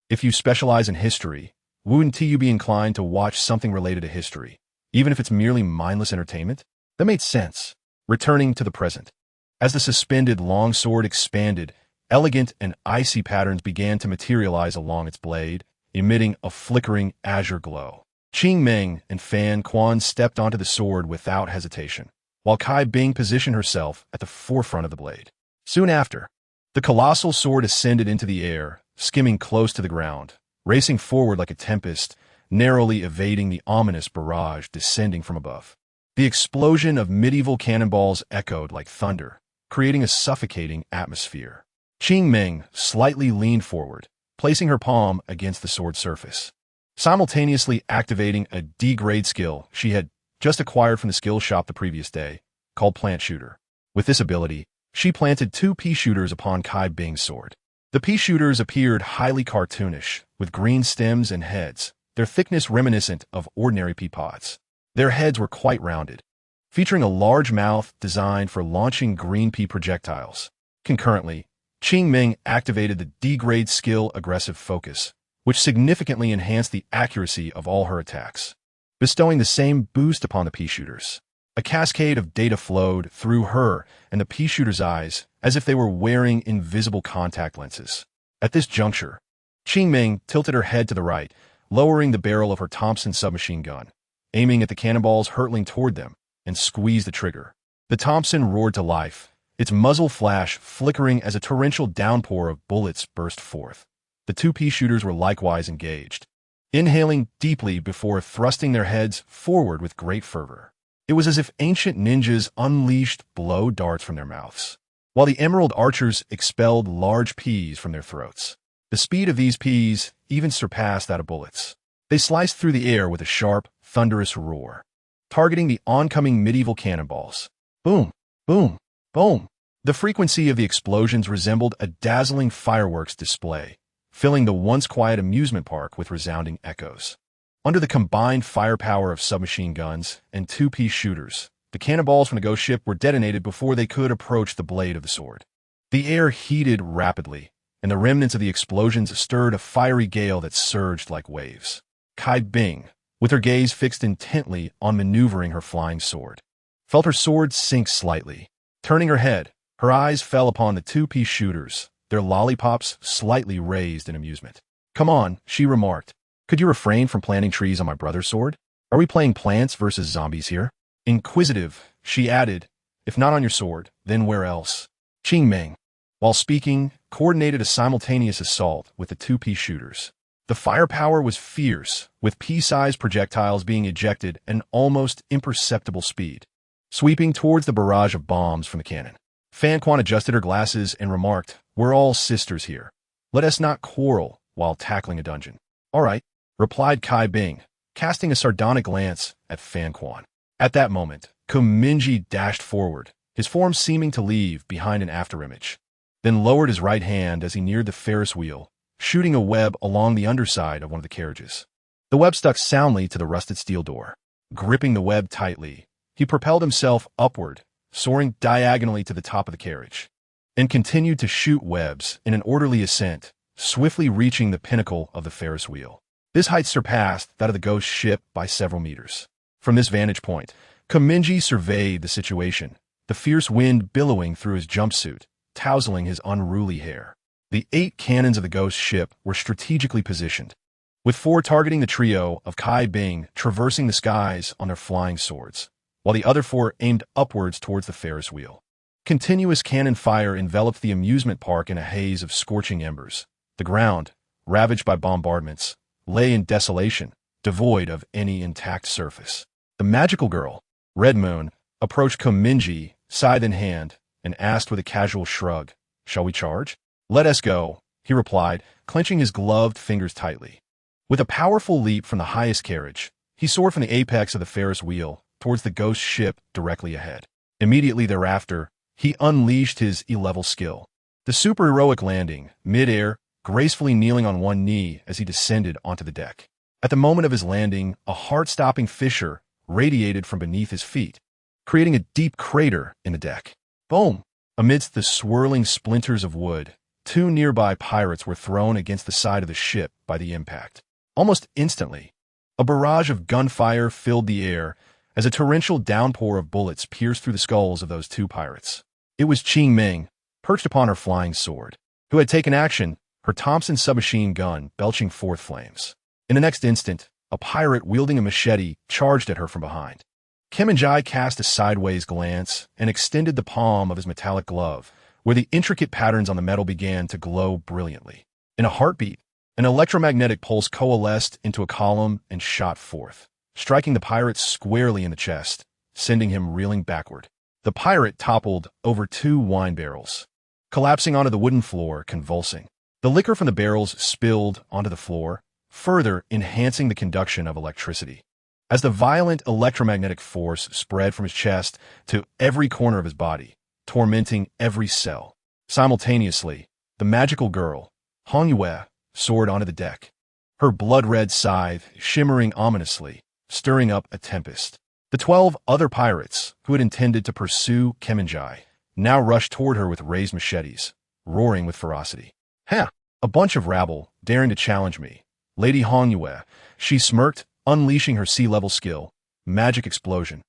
If you specialize in history, wouldn't you be inclined to watch something related to history, even if it's merely mindless entertainment? That made sense. Returning to the present. As the suspended longsword expanded, elegant and icy patterns began to materialize along its blade, emitting a flickering azure glow. Qing Meng and Fan Quan stepped onto the sword without hesitation, while Kai Bing positioned herself at the forefront of the blade. Soon after, the colossal sword ascended into the air, skimming close to the ground, racing forward like a tempest, narrowly evading the ominous barrage descending from above. The explosion of medieval cannonballs echoed like thunder, creating a suffocating atmosphere. Qing Meng slightly leaned forward, placing her palm against the sword surface, simultaneously activating a D-grade skill she had just acquired from the skill shop the previous day, called Plant Shooter. With this ability, she planted 2 pea shooters upon Kai Bing's sword. The pea shooters appeared highly cartoonish, with green stems and heads, their thickness reminiscent of ordinary pea pods. Their heads were quite rounded, featuring a large mouth designed for launching green pea projectiles. Concurrently, Qing Meng activated the D-grade skill Aggressive Focus, which significantly enhanced the accuracy of all her attacks, bestowing the same boost upon the pea shooters. A cascade of data flowed through her and the pea shooters' eyes as if they were wearing invisible contact lenses. At this juncture, Qing Meng tilted her head to the right, lowering the barrel of her Thompson submachine gun, aiming at the cannonballs hurtling toward them, and squeezed the trigger. The Thompson roared to life, its muzzle flash flickering as a torrential downpour of bullets burst forth. The 2 pea shooters were likewise engaged, inhaling deeply before thrusting their heads forward with great fervor. It was as if ancient ninjas unleashed blow darts from their mouths, while the emerald archers expelled large peas from their throats. The speed of these peas even surpassed that of bullets. They sliced through the air with a sharp, thunderous roar, targeting the oncoming medieval cannonballs. Boom, boom, boom. The frequency of the explosions resembled a dazzling fireworks display, filling the once quiet amusement park with resounding echoes. Under the combined firepower of submachine guns and 2 pea shooters, the cannonballs from the ghost ship were detonated before they could approach the blade of the sword. The air heated rapidly, and the remnants of the explosions stirred a fiery gale that surged like waves. Kai Bing, with her gaze fixed intently on maneuvering her flying sword, felt her sword sink slightly. Turning her head, her eyes fell upon the 2 pea shooters, their lollipops slightly raised in amusement. "Come on," she remarked. "Could you refrain from planting trees on my brother's sword? Are we playing Plants vs. Zombies here?" Inquisitive, she added, "If not on your sword, then where else?" Qing Meng, while speaking, coordinated a simultaneous assault with the 2 pea shooters. The firepower was fierce, with pea-sized projectiles being ejected at an almost imperceptible speed, sweeping towards the barrage of bombs from the cannon. Fan Quan adjusted her glasses and remarked, "We're all sisters here. Let us not quarrel while tackling a dungeon." "All right," replied Kai Bing, casting a sardonic glance at Fan Quan. At that moment, Mingye dashed forward, his form seeming to leave behind an afterimage, then lowered his right hand as he neared the Ferris wheel, shooting a web along the underside of one of the carriages. The web stuck soundly to the rusted steel door. Gripping the web tightly, he propelled himself upward, soaring diagonally to the top of the carriage, and continued to shoot webs in an orderly ascent, swiftly reaching the pinnacle of the Ferris wheel. This height surpassed that of the ghost ship by several meters. From this vantage point, Mingye surveyed the situation, the fierce wind billowing through his jumpsuit, tousling his unruly hair. The 8 cannons of the ghost ship were strategically positioned, with 4 targeting the trio of Kai Bing traversing the skies on their flying swords, while the other 4 aimed upwards towards the Ferris wheel. Continuous cannon fire enveloped the amusement park in a haze of scorching embers. The ground, ravaged by bombardments, lay in desolation, devoid of any intact surface. The magical girl, Red Moon, approached Mingye, scythe in hand, and asked with a casual shrug, "Shall we charge?" "Let us go," he replied, clenching his gloved fingers tightly. With a powerful leap from the highest carriage, he soared from the apex of the Ferris wheel towards the ghost ship directly ahead. Immediately thereafter, he unleashed his E-level skill. The superheroic landing, mid-air, gracefully kneeling on one knee as he descended onto the deck. At the moment of his landing, a heart-stopping fissure radiated from beneath his feet, creating a deep crater in the deck. Boom! Amidst the swirling splinters of wood, 2 nearby pirates were thrown against the side of the ship by the impact. Almost instantly, a barrage of gunfire filled the air as a torrential downpour of bullets pierced through the skulls of those 2 pirates. It was Qing Ming, perched upon her flying sword, who had taken action, her Thompson submachine gun belching forth flames. In the next instant, a pirate wielding a machete charged at her from behind. Mingye cast a sideways glance and extended the palm of his metallic glove, where the intricate patterns on the metal began to glow brilliantly. In a heartbeat, an electromagnetic pulse coalesced into a column and shot forth, striking the pirate squarely in the chest, sending him reeling backward. The pirate toppled over 2 wine barrels, collapsing onto the wooden floor, convulsing. The liquor from the barrels spilled onto the floor, further enhancing the conduction of electricity. As the violent electromagnetic force spread from his chest to every corner of his body, tormenting every cell. Simultaneously, the magical girl, Hongyu, soared onto the deck, her blood-red scythe shimmering ominously, stirring up a tempest. The 12 other pirates, who had intended to pursue Mingye, now rushed toward her with raised machetes, roaring with ferocity. "Ha! A bunch of rabble, daring to challenge me. Lady Hongyu," she smirked, unleashing her sea-level skill, Magic Explosion.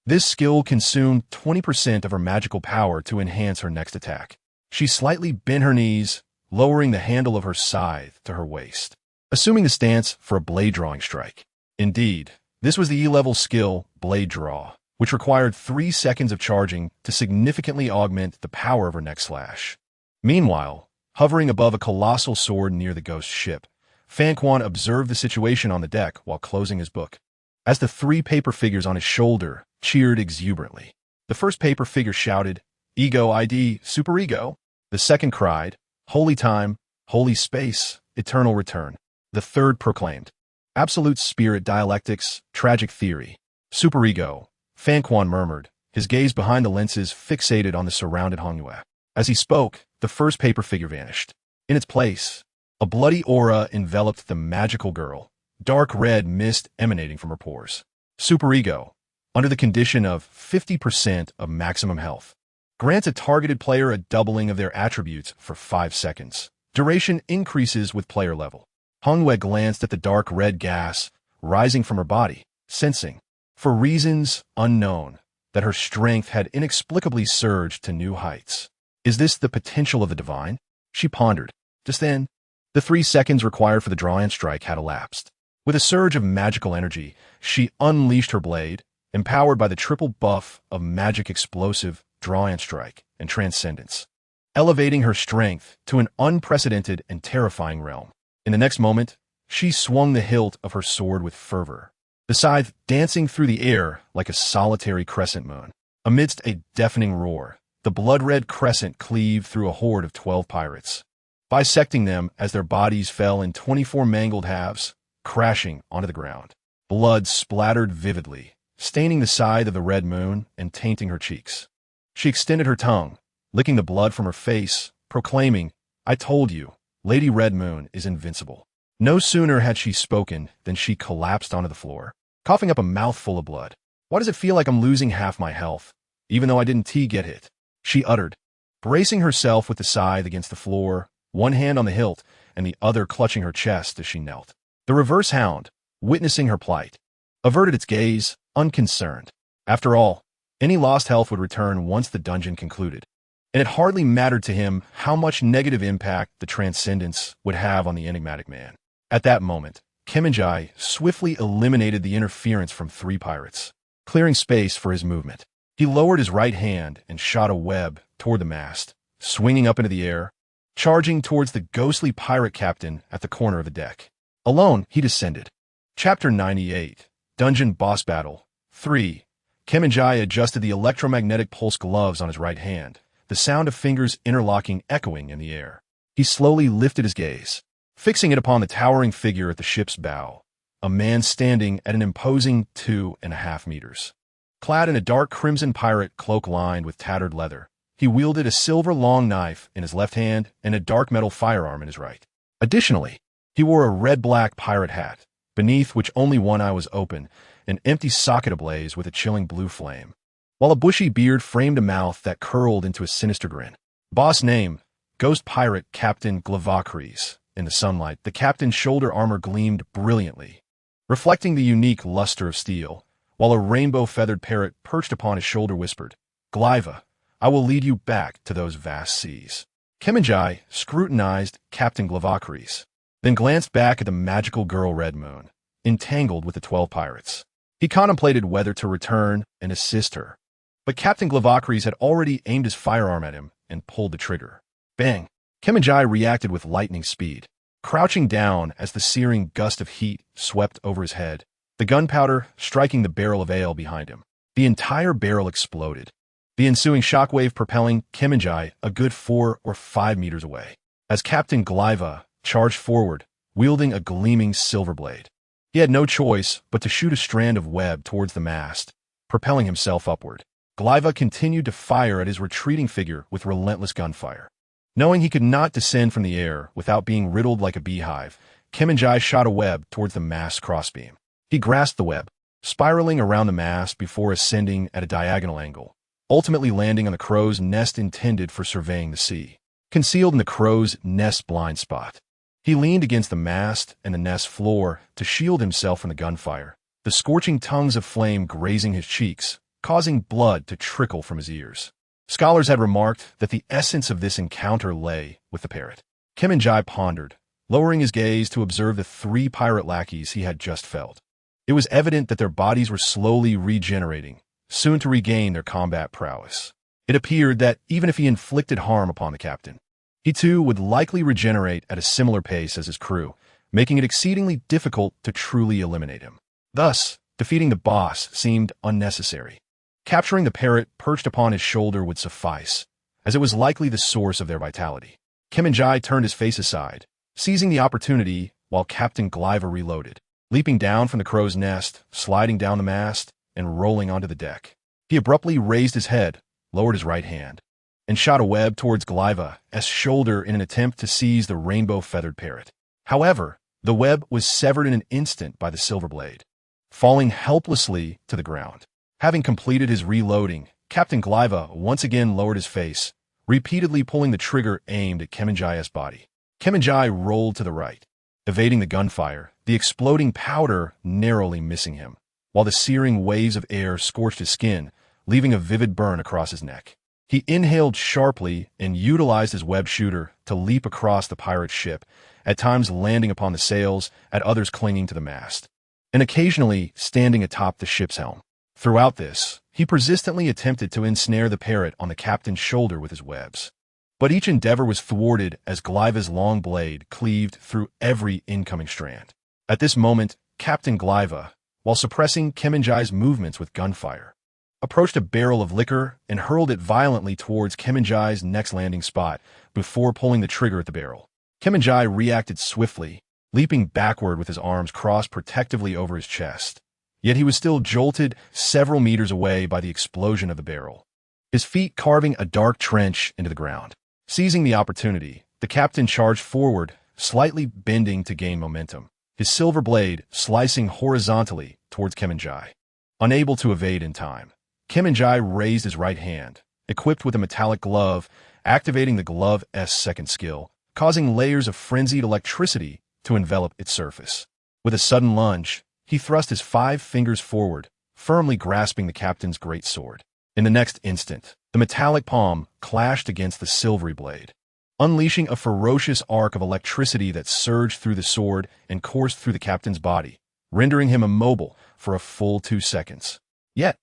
This skill consumed 20% of her magical power to enhance her next attack. She slightly bent her knees, lowering the handle of her scythe to her waist, assuming the stance for a blade-drawing strike. Indeed, this was the E-level skill, Blade Draw, which required 3 seconds of charging to significantly augment the power of her next slash. Meanwhile, hovering above a colossal sword near the ghost ship, Fan Quan observed the situation on the deck while closing his book. As the 3 paper figures on his shoulder cheered exuberantly, the first paper figure shouted, "Ego ID, superego." The second cried, "Holy time, holy space, eternal return." The third proclaimed, "Absolute spirit dialectics, tragic theory, superego." Fan Quan murmured, his gaze behind the lenses fixated on the surrounded Hongyu. As he spoke, the first paper figure vanished. In its place, a bloody aura enveloped the magical girl, dark red mist emanating from her pores. Superego, under the condition of 50% of maximum health, grants a targeted player a doubling of their attributes for 5 seconds. Duration increases with player level. Hongyu glanced at the dark red gas rising from her body, sensing, for reasons unknown, that her strength had inexplicably surged to new heights. Is this the potential of the divine? She pondered. Just then, the 3 seconds required for the draw-in strike had elapsed. With a surge of magical energy, she unleashed her blade, empowered by the triple buff of magic explosive, draw-in strike, and transcendence, elevating her strength to an unprecedented and terrifying realm. In the next moment, she swung the hilt of her sword with fervor, the scythe dancing through the air like a solitary crescent moon. Amidst a deafening roar, the blood-red crescent cleaved through a horde of 12 pirates, bisecting them as their bodies fell in 24 mangled halves, crashing onto the ground. Blood splattered vividly, staining the side of the red moon and tainting her cheeks. She extended her tongue, licking the blood from her face, proclaiming, "I told you, Lady Red Moon is invincible." No sooner had she spoken than she collapsed onto the floor, coughing up a mouthful of blood. "Why does it feel like I'm losing half my health, even though I didn't get hit?" she uttered, bracing herself with the scythe against the floor, one hand on the hilt and the other clutching her chest as she knelt. The reverse hound, witnessing her plight, averted its gaze, unconcerned. After all, any lost health would return once the dungeon concluded, and it hardly mattered to him how much negative impact the transcendence would have on the enigmatic man. At that moment, Mingye swiftly eliminated the interference from 3 pirates, clearing space for his movement. He lowered his right hand and shot a web toward the mast, swinging up into the air, charging towards the ghostly pirate captain at the corner of the deck. Alone, he descended. Chapter 98, Dungeon Boss Battle 3. Mingye adjusted the electromagnetic pulse gloves on his right hand, the sound of fingers interlocking echoing in the air. He slowly lifted his gaze, fixing it upon the towering figure at the ship's bow, a man standing at an imposing 2.5 meters. Clad in a dark crimson pirate cloak lined with tattered leather, he wielded a silver long knife in his left hand and a dark metal firearm in his right. Additionally, he wore a red-black pirate hat, beneath which only one eye was open, an empty socket ablaze with a chilling blue flame, while a bushy beard framed a mouth that curled into a sinister grin. Boss name, Ghost Pirate Captain Glavacres. In the sunlight, the captain's shoulder armor gleamed brilliantly, reflecting the unique luster of steel, while a rainbow-feathered parrot perched upon his shoulder whispered, "Glaiva, I will lead you back to those vast seas." Mingye scrutinized Captain Glavacres, then glanced back at the magical girl Red Moon, entangled with the 12 pirates. He contemplated whether to return and assist her, but Captain Glavacres had already aimed his firearm at him and pulled the trigger. Bang! Mingye reacted with lightning speed, crouching down as the searing gust of heat swept over his head, the gunpowder striking the barrel of ale behind him. The entire barrel exploded, the ensuing shockwave propelling Mingye a good 4 or 5 meters away, as Captain Glaiva charged forward, wielding a gleaming silver blade. He had no choice but to shoot a strand of web towards the mast, propelling himself upward. Glaiva continued to fire at his retreating figure with relentless gunfire. Knowing he could not descend from the air without being riddled like a beehive, Mingye shot a web towards the mast's crossbeam. He grasped the web, spiraling around the mast before ascending at a diagonal angle, ultimately landing on the crow's nest intended for surveying the sea. Concealed in the crow's nest blind spot, he leaned against the mast and the nest floor to shield himself from the gunfire, the scorching tongues of flame grazing his cheeks, causing blood to trickle from his ears. Scholars had remarked that the essence of this encounter lay with the parrot. Mingye pondered, lowering his gaze to observe the 3 pirate lackeys he had just felled. It was evident that their bodies were slowly regenerating, soon to regain their combat prowess. It appeared that even if he inflicted harm upon the captain, he too would likely regenerate at a similar pace as his crew, making it exceedingly difficult to truly eliminate him. Thus, defeating the boss seemed unnecessary. Capturing the parrot perched upon his shoulder would suffice, as it was likely the source of their vitality. Mingye turned his face aside, seizing the opportunity while Captain Glaiva reloaded, leaping down from the crow's nest, sliding down the mast, and rolling onto the deck. He abruptly raised his head, lowered his right hand, and shot a web towards Glaiva's shoulder in an attempt to seize the rainbow-feathered parrot. However, the web was severed in an instant by the silver blade, falling helplessly to the ground. Having completed his reloading, Captain Glaiva once again lowered his face, repeatedly pulling the trigger aimed at Mingye's body. Mingye rolled to the right, evading the gunfire, the exploding powder narrowly missing him, while the searing waves of air scorched his skin, leaving a vivid burn across his neck. He inhaled sharply and utilized his web shooter to leap across the pirate ship, at times landing upon the sails, at others clinging to the mast, and occasionally standing atop the ship's helm. Throughout this, he persistently attempted to ensnare the parrot on the captain's shoulder with his webs. But each endeavor was thwarted as Glaiva's long blade cleaved through every incoming strand. At this moment, Captain Glaiva, while suppressing Mingye's movements with gunfire, approached a barrel of liquor and hurled it violently towards Mingye's next landing spot before pulling the trigger at the barrel. Mingye reacted swiftly, leaping backward with his arms crossed protectively over his chest. Yet he was still jolted several meters away by the explosion of the barrel, his feet carving a dark trench into the ground. Seizing the opportunity, the captain charged forward, slightly bending to gain momentum, his silver blade slicing horizontally towards Mingye. Unable to evade in time, Mingye raised his right hand, equipped with a metallic glove, activating the glove's second skill, causing layers of frenzied electricity to envelop its surface. With a sudden lunge, he thrust his 5 fingers forward, firmly grasping the captain's great sword. In the next instant, the metallic palm clashed against the silvery blade, unleashing a ferocious arc of electricity that surged through the sword and coursed through the captain's body, rendering him immobile for a full 2 seconds. Yet,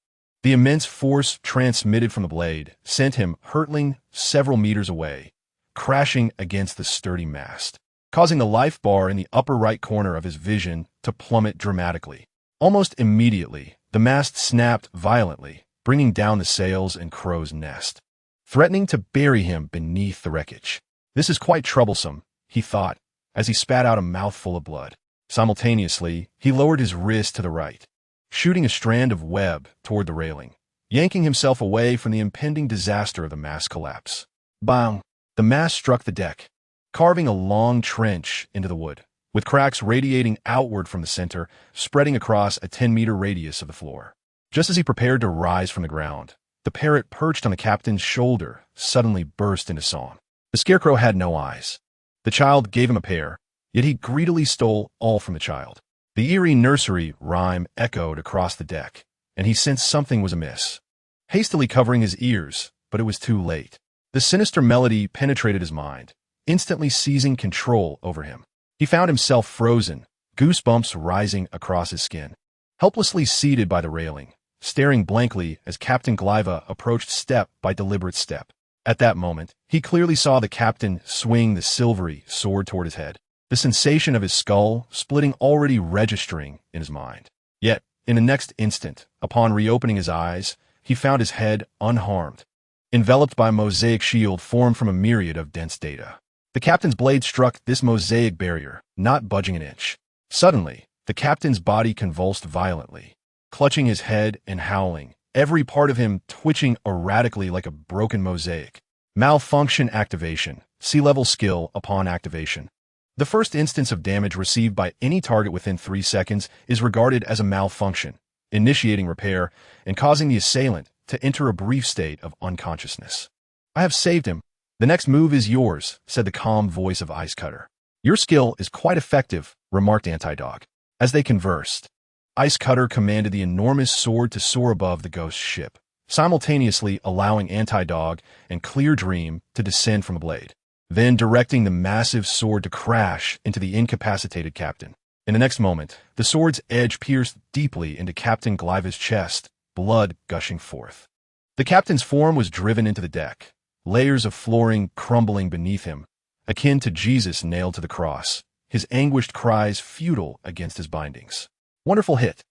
the immense force transmitted from the blade sent him hurtling several meters away, crashing against the sturdy mast, causing the life bar in the upper right corner of his vision to plummet dramatically. Almost immediately, the mast snapped violently, bringing down the sails and crow's nest, threatening to bury him beneath the wreckage. This is quite troublesome, he thought, as he spat out a mouthful of blood. Simultaneously, he lowered his wrist to the right, shooting a strand of web toward the railing, yanking himself away from the impending disaster of the mast collapse. Bang! The mast struck the deck, carving a long trench into the wood, with cracks radiating outward from the center, spreading across a 10-meter radius of the floor. Just as he prepared to rise from the ground, the parrot perched on the captain's shoulder suddenly burst into song. The scarecrow had no eyes. The child gave him a pair, yet he greedily stole all from the child. The eerie nursery rhyme echoed across the deck, and he sensed something was amiss. Hastily covering his ears, but it was too late. The sinister melody penetrated his mind, instantly seizing control over him. He found himself frozen, goosebumps rising across his skin, helplessly seated by the railing, staring blankly as Captain Glyva approached step by deliberate step. At that moment, he clearly saw the captain swing the silvery sword toward his head, the sensation of his skull splitting already registering in his mind. Yet, in the next instant, upon reopening his eyes, he found his head unharmed, enveloped by a mosaic shield formed from a myriad of dense data. The captain's blade struck this mosaic barrier, not budging an inch. Suddenly, the captain's body convulsed violently, clutching his head and howling, every part of him twitching erratically like a broken mosaic. Malfunction activation. Sea-level skill upon activation. The first instance of damage received by any target within 3 seconds is regarded as a malfunction, initiating repair and causing the assailant to enter a brief state of unconsciousness. I have saved him. The next move is yours, said the calm voice of Ice Cutter. Your skill is quite effective, remarked Anti-Dog. As they conversed, Ice Cutter commanded the enormous sword to soar above the ghost ship, simultaneously allowing Anti-Dog and Clear Dream to descend from the blade, then directing the massive sword to crash into the incapacitated captain. In the next moment, the sword's edge pierced deeply into Captain Glyva's chest, blood gushing forth. The captain's form was driven into the deck, layers of flooring crumbling beneath him, akin to Jesus nailed to the cross, his anguished cries futile against his bindings. Wonderful hit.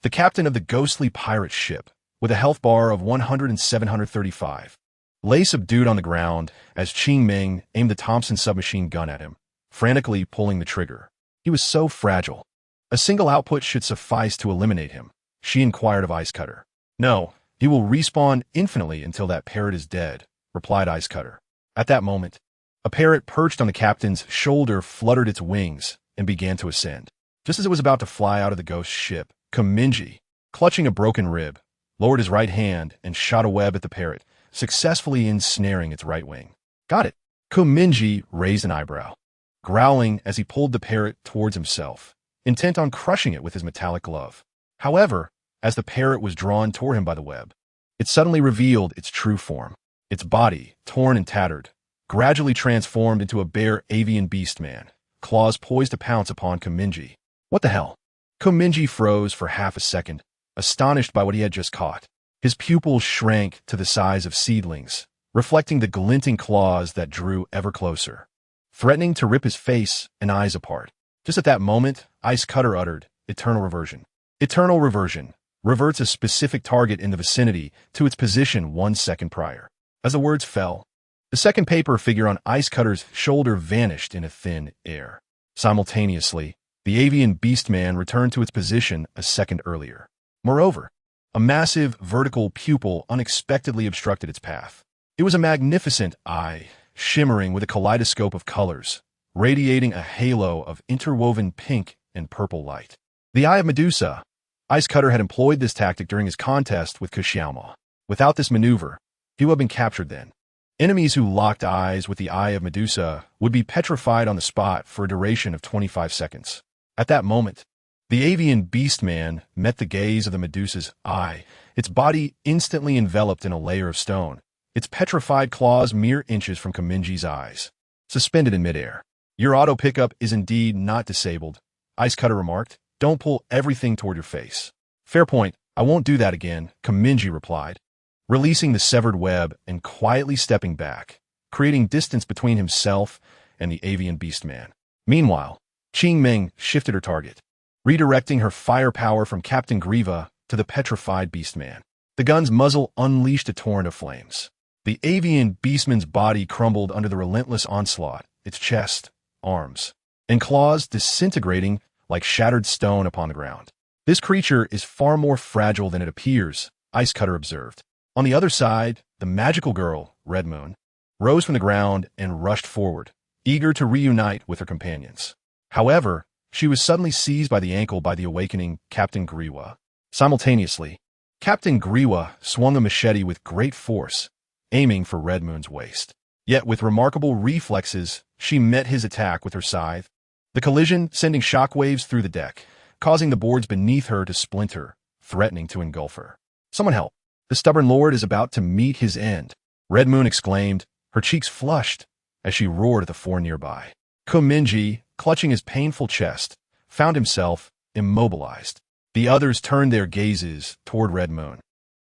The captain of the ghostly pirate ship, with a health bar of 100 and 735, lay subdued on the ground as Ching Ming aimed the Thompson submachine gun at him, frantically pulling the trigger. He was so fragile. A single output should suffice to eliminate him, she inquired of Ice Cutter. No, he will respawn infinitely until that parrot is dead, replied Ice Cutter. At that moment, a parrot perched on the captain's shoulder fluttered its wings and began to ascend. Just as it was about to fly out of the ghost ship, Mingye, clutching a broken rib, lowered his right hand and shot a web at the parrot, successfully ensnaring its right wing. Got it. Mingye raised an eyebrow, growling as he pulled the parrot towards himself, intent on crushing it with his metallic glove. However, as the parrot was drawn toward him by the web, it suddenly revealed its true form. Its body, torn and tattered, gradually transformed into a bare avian beast man, claws poised to pounce upon Mingye. What the hell? Mingye froze for half a second, astonished by what he had just caught. His pupils shrank to the size of seedlings, reflecting the glinting claws that drew ever closer, threatening to rip his face and eyes apart. Just at that moment, Ice Cutter uttered, Eternal Reversion. Eternal Reversion reverts a specific target in the vicinity to its position 1 second prior. As the words fell, the second paper figure on Ice Cutter's shoulder vanished in a thin air. Simultaneously, the avian beastman returned to its position a second earlier. Moreover, a massive vertical pupil unexpectedly obstructed its path. It was a magnificent eye, shimmering with a kaleidoscope of colors, radiating a halo of interwoven pink and purple light. The Eye of Medusa. Ice Cutter had employed this tactic during his contest with Kushiama. Without this maneuver, he would have been captured then. Enemies who locked eyes with the Eye of Medusa would be petrified on the spot for a duration of 25 seconds. At that moment, the avian beastman met the gaze of the Medusa's eye, its body instantly enveloped in a layer of stone, its petrified claws mere inches from Kamingye's eyes, suspended in midair. Your auto pickup is indeed not disabled, Ice Cutter remarked. Don't pull everything toward your face. Fair point, I won't do that again, Mingye replied, releasing the severed web and quietly stepping back, creating distance between himself and the avian beastman. Meanwhile, Qingming shifted her target, redirecting her firepower from Captain Grieva to the petrified beastman. The gun's muzzle unleashed a torrent of flames. The avian beastman's body crumbled under the relentless onslaught, its chest, arms, and claws disintegrating like shattered stone upon the ground. This creature is far more fragile than it appears, Ice Cutter observed. On the other side, the magical girl, Red Moon, rose from the ground and rushed forward, eager to reunite with her companions. However, she was suddenly seized by the ankle by the awakening Captain Grieva. Simultaneously, Captain Grieva swung a machete with great force, aiming for Red Moon's waist. Yet with remarkable reflexes, she met his attack with her scythe, the collision sending shockwaves through the deck, causing the boards beneath her to splinter, threatening to engulf her. Someone help! The stubborn lord is about to meet his end, Red Moon exclaimed, her cheeks flushed as she roared at the four nearby. Mingye, clutching his painful chest, found himself immobilized. The others turned their gazes toward Red Moon,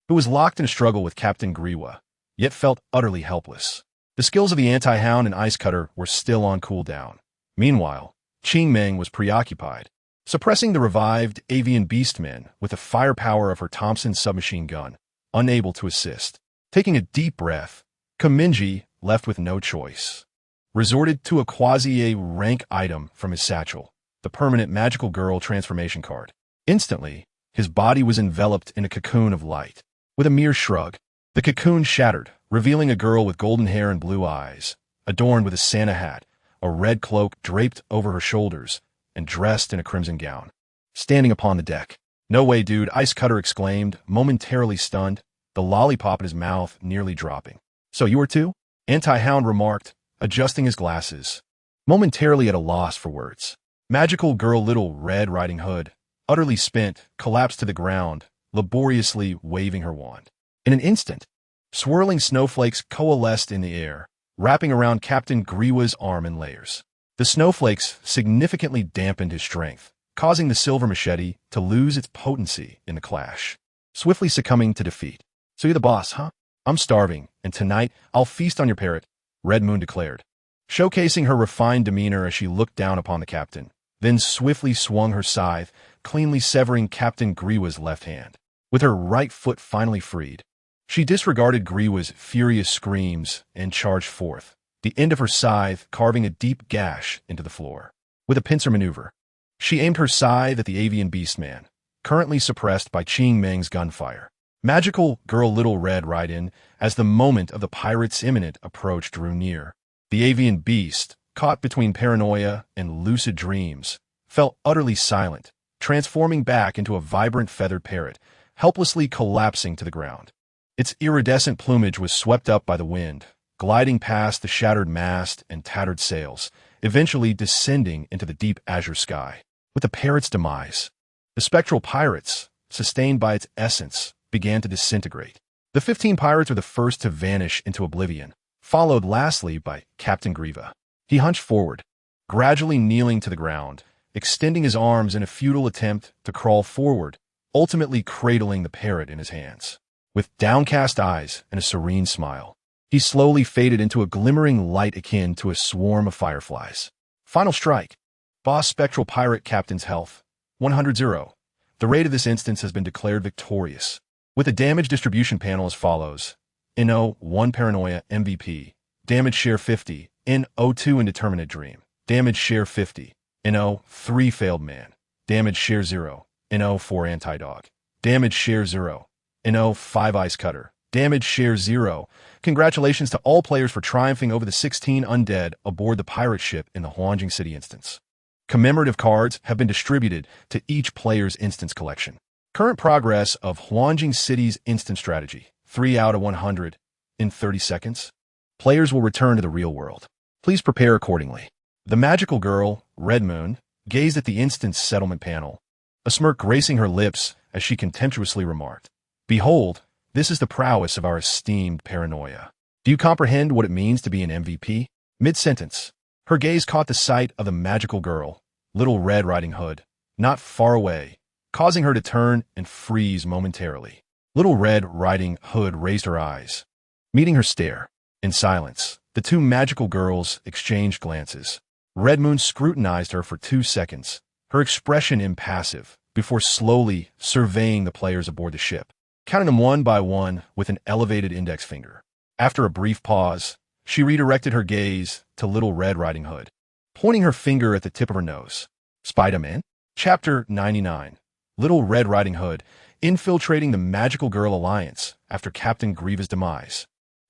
who was locked in a struggle with Captain Grieva, yet felt utterly helpless. The skills of the anti-hound and Ice Cutter were still on cooldown. Meanwhile, Qingming was preoccupied, suppressing the revived avian beastmen with the firepower of her Thompson submachine gun, unable to assist. Taking a deep breath, Mingye, left with no choice, resorted to a quasi-rank item from his satchel, the permanent magical girl transformation card. Instantly, his body was enveloped in a cocoon of light. With a mere shrug, the cocoon shattered, revealing a girl with golden hair and blue eyes, adorned with a Santa hat, a red cloak draped over her shoulders, and dressed in a crimson gown. Standing upon the deck. No way, dude, Ice Cutter exclaimed, momentarily stunned, the lollipop in his mouth nearly dropping. So you are too? Anti-Hound remarked, adjusting his glasses, momentarily at a loss for words. Magical girl Little Red Riding Hood, utterly spent, collapsed to the ground, laboriously waving her wand. In an instant, swirling snowflakes coalesced in the air, wrapping around Captain Griewa's arm in layers. The snowflakes significantly dampened his strength, causing the silver machete to lose its potency in the clash, swiftly succumbing to defeat. So you're the boss, huh? I'm starving, and tonight I'll feast on your parrot, Red Moon declared, showcasing her refined demeanor as she looked down upon the captain, then swiftly swung her scythe, cleanly severing Captain Griewa's left hand. With her right foot finally freed, she disregarded Griewa's furious screams and charged forth, the end of her scythe carving a deep gash into the floor. With a pincer maneuver, she aimed her scythe at the avian beastman, currently suppressed by Qingmeng's gunfire. Magical girl Little Red Riding, as the moment of the pirate's imminent approach drew near, the avian beast, caught between paranoia and lucid dreams, fell utterly silent, transforming back into a vibrant feathered parrot, helplessly collapsing to the ground. Its iridescent plumage was swept up by the wind, gliding past the shattered mast and tattered sails, eventually descending into the deep azure sky. With the parrot's demise, the spectral pirates, sustained by its essence, began to disintegrate. The 15 pirates were the first to vanish into oblivion, followed lastly by Captain Grieva. He hunched forward, gradually kneeling to the ground, extending his arms in a futile attempt to crawl forward, ultimately cradling the parrot in his hands. With downcast eyes and a serene smile, he slowly faded into a glimmering light akin to a swarm of fireflies. Final strike. Boss Spectral Pirate Captain's health, 100-0. The raid of this instance has been declared victorious, with a damage distribution panel as follows. NO 1 Paranoia MVP. Damage share 50. NO2 Indeterminate Dream. Damage share 50. NO 3 Failed Man. Damage share 0. NO 4 Anti-Dog. Damage share 0. NO 5 Ice Cutter. Damage share 0. Congratulations to all players for triumphing over the 16 undead aboard the pirate ship in the Huangjing City instance. Commemorative cards have been distributed to each player's instance collection. Current progress of Huangjing City's instance strategy, 3 out of 100 in 30 seconds. Players will return to the real world. Please prepare accordingly. The magical girl, Red Moon, gazed at the instance settlement panel, a smirk gracing her lips as she contemptuously remarked, "Behold, this is the prowess of our esteemed paranoia. Do you comprehend what it means to be an MVP?" Mid-sentence, her gaze caught the sight of the magical girl, Little Red Riding Hood, not far away, causing her to turn and freeze momentarily. Little Red Riding Hood raised her eyes, meeting her stare. In silence, the two magical girls exchanged glances. Red Moon scrutinized her for 2 seconds, her expression impassive, before slowly surveying the players aboard the ship, counting them one by one with an elevated index finger. After a brief pause, she redirected her gaze to Little Red Riding Hood, pointing her finger at the tip of her nose. Spider-Man? Chapter 99. Little Red Riding Hood, infiltrating the Magical Girl Alliance after Captain Grieva's demise.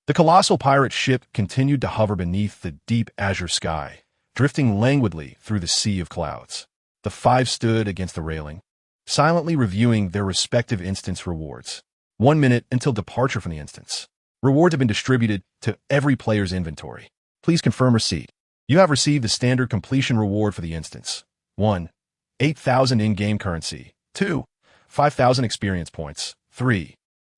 The colossal pirate ship continued to hover beneath the deep azure sky, drifting languidly through the sea of clouds. The five stood against the railing, silently reviewing their respective instance rewards. 1 minute until departure from the instance. Rewards have been distributed to every player's inventory. Please confirm receipt. You have received the standard completion reward for the instance. 1. 8,000 in-game currency. 2. 5,000 experience points. 3.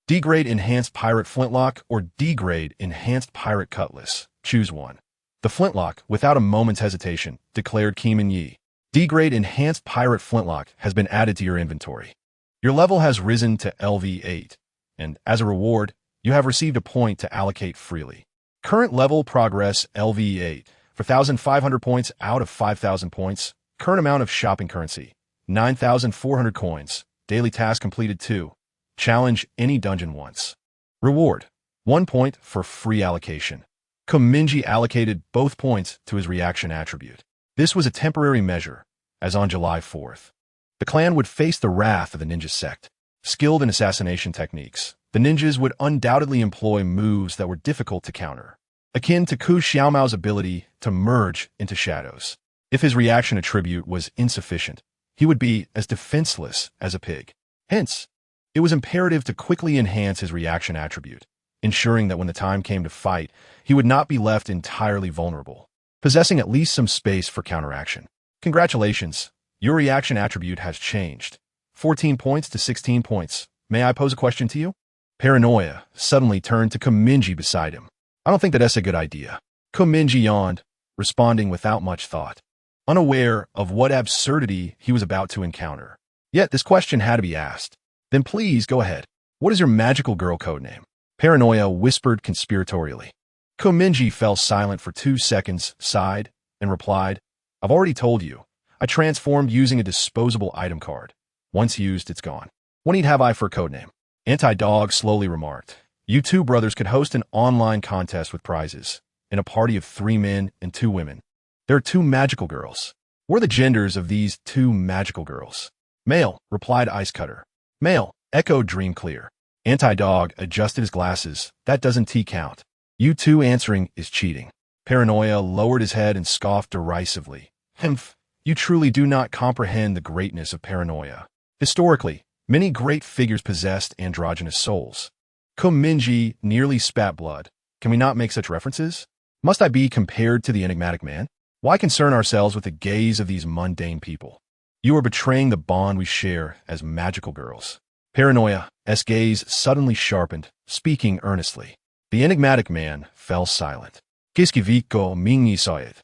D-grade enhanced pirate flintlock or D-grade enhanced pirate cutlass. Choose one. The flintlock, without a moment's hesitation, declared Mingye. D-grade enhanced pirate flintlock has been added to your inventory. Your level has risen to LV8, and as a reward, you have received a point to allocate freely. Current level progress LV8 for 1,500 points out of 5,000 points. Current amount of shopping currency 9,400 coins. Daily task completed 2. Challenge any dungeon once. Reward 1 point for free allocation. Mingye allocated both points to his reaction attribute. This was a temporary measure, as on July 4th, the clan would face the wrath of the ninja sect. Skilled in assassination techniques, the ninjas would undoubtedly employ moves that were difficult to counter, akin to Ku Xiaomao's ability to merge into shadows. If his reaction attribute was insufficient, he would be as defenseless as a pig. Hence, it was imperative to quickly enhance his reaction attribute, ensuring that when the time came to fight, he would not be left entirely vulnerable, possessing at least some space for counteraction. Congratulations, your reaction attribute has changed. 14 points to 16 points. May I pose a question to you? Paranoia suddenly turned to Mingye beside him. I don't think that's a good idea. Mingye yawned, responding without much thought, unaware of what absurdity he was about to encounter. Yet this question had to be asked. Then please go ahead. What is your magical girl codename? Paranoia whispered conspiratorially. Mingye fell silent for 2 seconds, sighed, and replied, I've already told you. I transformed using a disposable item card. Once used, it's gone. What need have I for a codename? Anti-Dog slowly remarked. You two brothers could host an online contest with prizes, in a party of 3 men and 2 women. There are 2 magical girls. What are the genders of these 2 magical girls? Male, replied Ice Cutter. Male, echoed Dream Clear. Anti-Dog adjusted his glasses. That doesn't count. You two answering is cheating. Paranoia lowered his head and scoffed derisively. Humph, you truly do not comprehend the greatness of Paranoia. Historically, many great figures possessed androgynous souls. Mingye nearly spat blood. Can we not make such references? Must I be compared to the enigmatic man? Why concern ourselves with the gaze of these mundane people? You are betraying the bond we share as magical girls. Paranoia's gaze suddenly sharpened, speaking earnestly. The enigmatic man fell silent. Giskiviko Mingye saw it.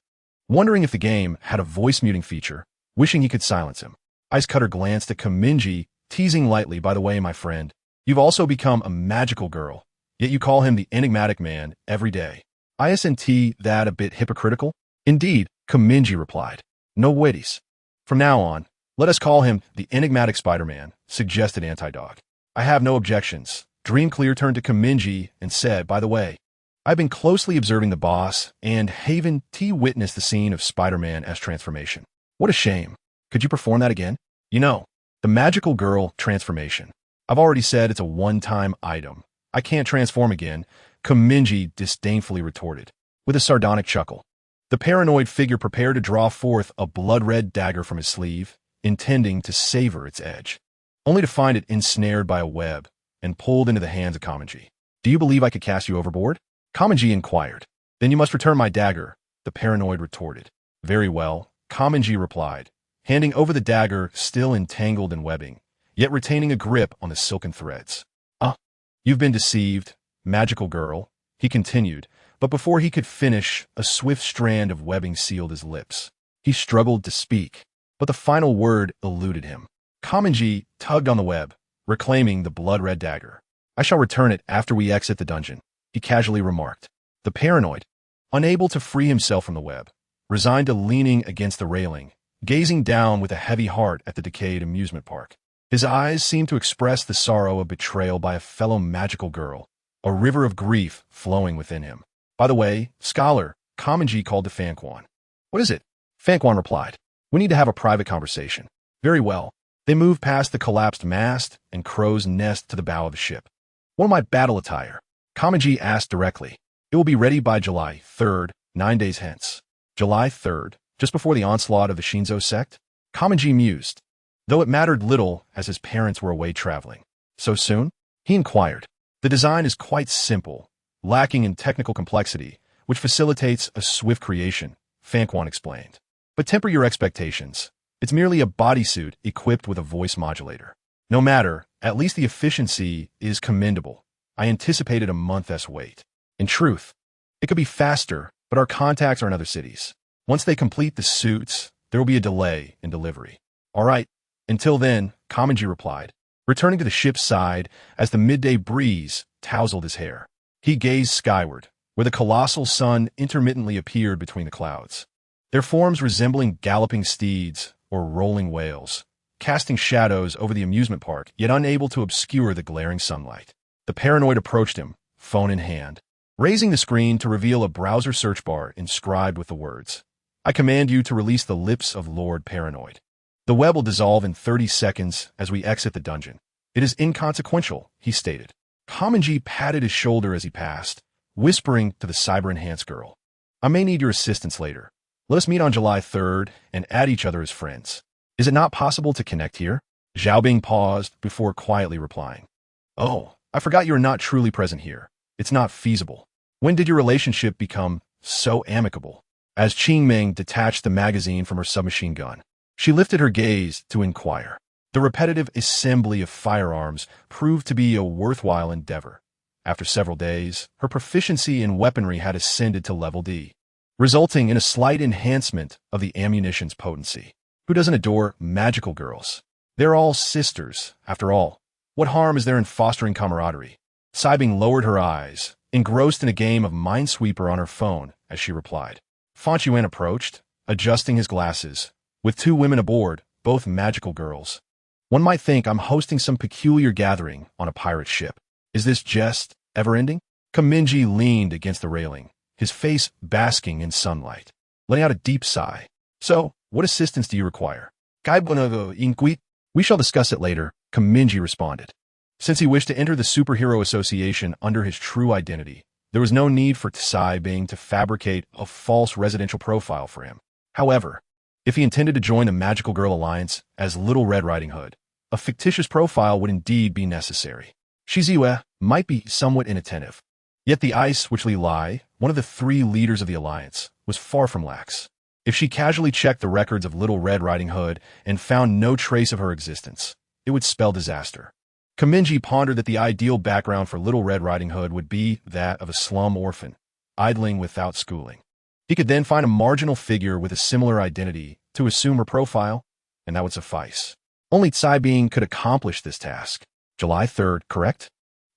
Wondering if the game had a voice-muting feature, wishing he could silence him. Ice Cutter glanced at Mingye, teasing lightly, by the way, my friend, you've also become a magical girl, yet you call him the enigmatic man every day. Isn't that a bit hypocritical? Indeed, Mingye replied. No waities. From now on, let us call him the enigmatic Spider-Man, suggested Anti-Dog. I have no objections. Dream Clear turned to Mingye and said, by the way, I've been closely observing the boss and Haven witnessed the scene of Spider-Man's transformation. What a shame. Could you perform that again? You know, the magical girl transformation. I've already said it's a one-time item. I can't transform again, Mingye disdainfully retorted, with a sardonic chuckle. The paranoid figure prepared to draw forth a blood-red dagger from his sleeve, intending to savor its edge, only to find it ensnared by a web and pulled into the hands of Mingye. Do you believe I could cast you overboard? Mingye inquired. Then you must return my dagger, the paranoid retorted. Very well, Mingye replied. handing over the dagger still entangled in webbing, yet retaining a grip on the silken threads. "Ah, you've been deceived, magical girl," he continued, but before he could finish, a swift strand of webbing sealed his lips. He struggled to speak, but the final word eluded him. Mingye tugged on the web, reclaiming the blood-red dagger. "I shall return it after we exit the dungeon," he casually remarked. The paranoid, unable to free himself from the web, resigned to leaning against the railing, gazing down with a heavy heart at the decayed amusement park. His eyes seemed to express the sorrow of betrayal by a fellow magical girl, a river of grief flowing within him. "By the way, scholar," Mingye called to Fanquan. "What is it?" Fanquan replied. "We need to have a private conversation." "Very well." They moved past the collapsed mast and crow's nest to the bow of the ship. "What of my battle attire?" Mingye asked directly. "It will be ready by July 3rd, 9 days hence." July 3rd, just before the onslaught of the Shinzo sect? Mingye mused, though it mattered little as his parents were away traveling. "So soon?" he inquired. "The design is quite simple, lacking in technical complexity, which facilitates a swift creation," Fanquan explained. "But temper your expectations. It's merely a bodysuit equipped with a voice modulator. No matter, at least the efficiency is commendable. I anticipated a month's wait. In truth, it could be faster, but our contacts are in other cities. Once they complete the suits, there will be a delay in delivery." "All right. Until then," Mingye replied, returning to the ship's side as the midday breeze tousled his hair. He gazed skyward, where the colossal sun intermittently appeared between the clouds, their forms resembling galloping steeds or rolling whales, casting shadows over the amusement park, yet unable to obscure the glaring sunlight. The paranoid approached him, phone in hand, raising the screen to reveal a browser search bar inscribed with the words, "I command you to release the lips of Lord Paranoid. The web will dissolve in 30 seconds as we exit the dungeon." "It is inconsequential," he stated. Mingye patted his shoulder as he passed, whispering to the cyber-enhanced girl, "I may need your assistance later. Let us meet on July 3rd and add each other as friends. Is it not possible to connect here?" Xiaobing paused before quietly replying, "Oh, I forgot you are not truly present here. It's not feasible. When did your relationship become so amicable?" As Qingming detached the magazine from her submachine gun, she lifted her gaze to inquire. The repetitive assembly of firearms proved to be a worthwhile endeavor. After several days, her proficiency in weaponry had ascended to level D, resulting in a slight enhancement of the ammunition's potency. Who doesn't adore magical girls? They're all sisters, after all. What harm is there in fostering camaraderie? Saibing lowered her eyes, engrossed in a game of Minesweeper on her phone, as she replied. Fanquan approached, adjusting his glasses, with 2 women aboard, both magical girls. "One might think I'm hosting some peculiar gathering on a pirate ship. Is this jest ever-ending?" Mingye leaned against the railing, his face basking in sunlight, letting out a deep sigh. "So, what assistance do you require?" "We shall discuss it later," Mingye responded. Since he wished to enter the Superhero Association under his true identity, there was no need for Saibing to fabricate a false residential profile for him. However, if he intended to join the Magical Girl Alliance as Little Red Riding Hood, a fictitious profile would indeed be necessary. Shizue might be somewhat inattentive, yet the Ice Witchly Lai, one of the 3 leaders of the Alliance, was far from lax. If she casually checked the records of Little Red Riding Hood and found no trace of her existence, it would spell disaster. Mingye pondered that the ideal background for Little Red Riding Hood would be that of a slum orphan, idling without schooling. He could then find a marginal figure with a similar identity to assume her profile, and that would suffice. Only Saibing could accomplish this task. July 3rd, correct?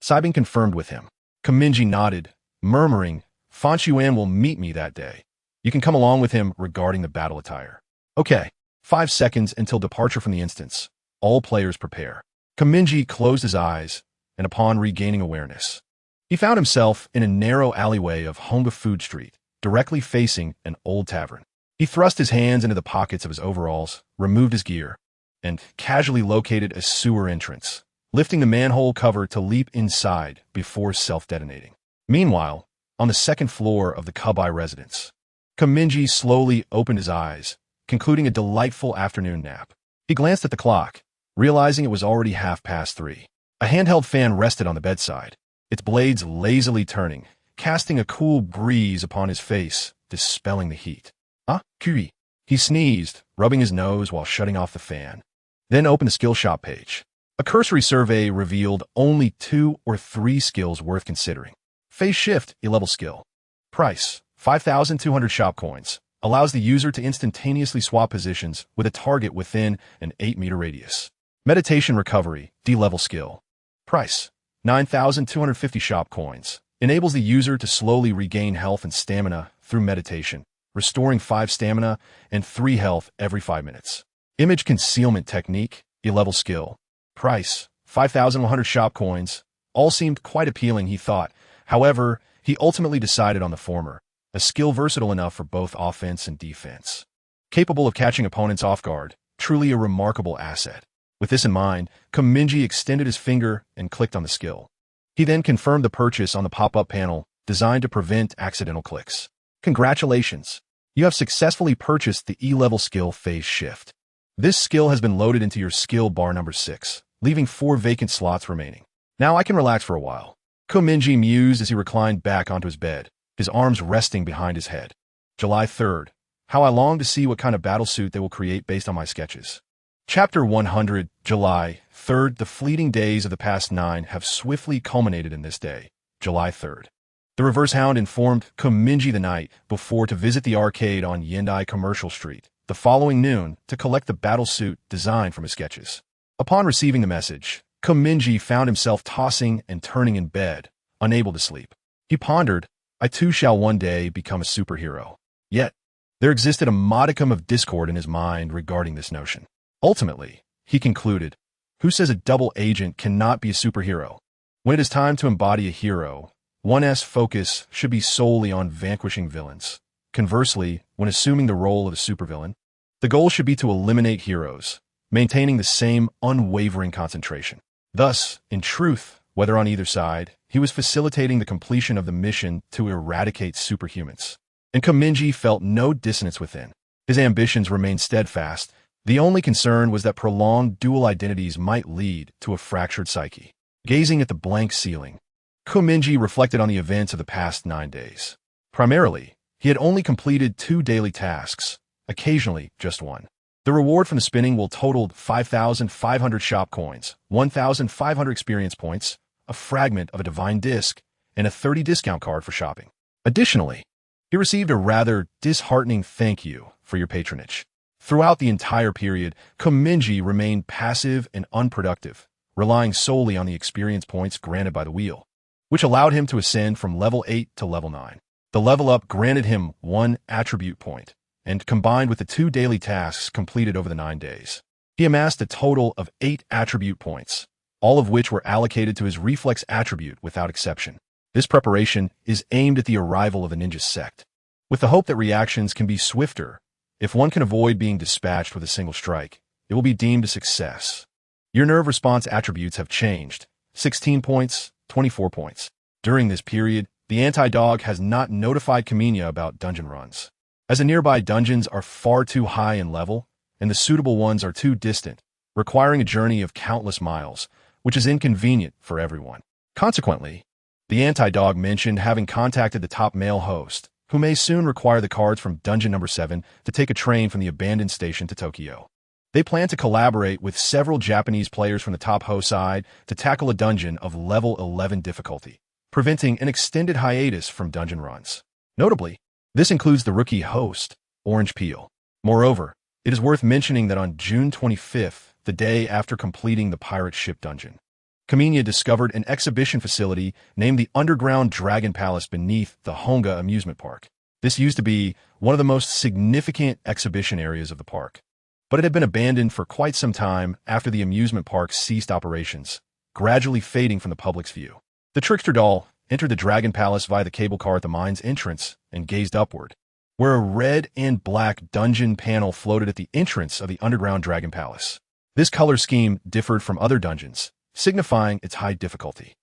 Saibing confirmed with him. Mingye nodded, murmuring, "Fanquan will meet me that day. You can come along with him regarding the battle attire." "Okay, 5 seconds until departure from the instance. All players prepare." Mingye closed his eyes, and upon regaining awareness, he found himself in a narrow alleyway of Honga Food Street, directly facing an old tavern. He thrust his hands into the pockets of his overalls, removed his gear, and casually located a sewer entrance, lifting the manhole cover to leap inside before self-detonating. Meanwhile, on the 2nd floor of the Kubai residence, Mingye slowly opened his eyes, concluding a delightful afternoon nap. He glanced at the clock, realizing it was already 3:30. A handheld fan rested on the bedside, its blades lazily turning, casting a cool breeze upon his face, dispelling the heat. "Ah, Kui." He sneezed, rubbing his nose while shutting off the fan. Then opened the skill shop page. A cursory survey revealed only 2 or 3 skills worth considering. Phase Shift, A-level skill. Price, 5,200 shop coins. Allows the user to instantaneously swap positions with a target within an 8-meter radius. Meditation Recovery, D-level skill. Price, 9,250 shop coins. Enables the user to slowly regain health and stamina through meditation, restoring 5 stamina and 3 health every 5 minutes. Image Concealment Technique, A-level skill. Price, 5,100 shop coins. All seemed quite appealing, he thought. However, he ultimately decided on the former, a skill versatile enough for both offense and defense. Capable of catching opponents off guard, truly a remarkable asset. With this in mind, Mingye extended his finger and clicked on the skill. He then confirmed the purchase on the pop-up panel, designed to prevent accidental clicks. Congratulations! You have successfully purchased the E-level skill Phase Shift. This skill has been loaded into your skill bar number 6, leaving 4 vacant slots remaining. Now I can relax for a while. Mingye mused as he reclined back onto his bed, his arms resting behind his head. July 3rd. How I long to see what kind of battlesuit they will create based on my sketches. Chapter 100, July 3rd. The fleeting days of the past 9 have swiftly culminated in this day, July 3rd. The Reverse Hound informed Mingye the night before to visit the arcade on Yendai Commercial Street the following noon to collect the battlesuit designed from his sketches. Upon receiving the message, Mingye found himself tossing and turning in bed, unable to sleep. He pondered, I too shall one day become a superhero. Yet, there existed a modicum of discord in his mind regarding this notion. Ultimately, he concluded, who says a double agent cannot be a superhero? When it is time to embody a hero, one's focus should be solely on vanquishing villains. Conversely, when assuming the role of a supervillain, the goal should be to eliminate heroes, maintaining the same unwavering concentration. Thus, in truth, whether on either side, he was facilitating the completion of the mission to eradicate superhumans. And Mingye felt no dissonance within. His ambitions remained steadfast. The only concern was that prolonged dual identities might lead to a fractured psyche. Gazing at the blank ceiling, Mingye reflected on the events of the past 9 days. Primarily, he had only completed 2 daily tasks, occasionally just 1. The reward from the spinning will totaled 5,500 shop coins, 1,500 experience points, a fragment of a divine disc, and a 30 discount card for shopping. Additionally, he received a rather disheartening thank you for your patronage. Throughout the entire period, Mingye remained passive and unproductive, relying solely on the experience points granted by the wheel, which allowed him to ascend from level 8 to level 9. The level up granted him 1 attribute point, and combined with the 2 daily tasks completed over the 9 days, he amassed a total of 8 attribute points, all of which were allocated to his reflex attribute without exception. This preparation is aimed at the arrival of the ninja sect, with the hope that reactions can be swifter. If one can avoid being dispatched with a single strike, it will be deemed a success. Your nerve response attributes have changed, 16 points, 24 points. During this period, the anti-dog has not notified Kamina about dungeon runs, as the nearby dungeons are far too high in level, and the suitable ones are too distant, requiring a journey of countless miles, which is inconvenient for everyone. Consequently, the anti-dog mentioned having contacted the top male host, who may soon require the cards from dungeon number 7 to take a train from the abandoned station to Tokyo. They plan to collaborate with several Japanese players from the top host side to tackle a dungeon of level 11 difficulty, preventing an extended hiatus from dungeon runs. Notably, this includes the rookie host, Orange Peel. Moreover, it is worth mentioning that on June 25th, the day after completing the pirate ship dungeon, Kamina discovered an exhibition facility named the Underground Dragon Palace beneath the Honga amusement park. This used to be one of the most significant exhibition areas of the park, but it had been abandoned for quite some time after the amusement park ceased operations, gradually fading from the public's view. The trickster doll entered the Dragon Palace via the cable car at the mine's entrance and gazed upward, where a red and black dungeon panel floated at the entrance of the Underground Dragon Palace. This color scheme differed from other dungeons, signifying its high difficulty.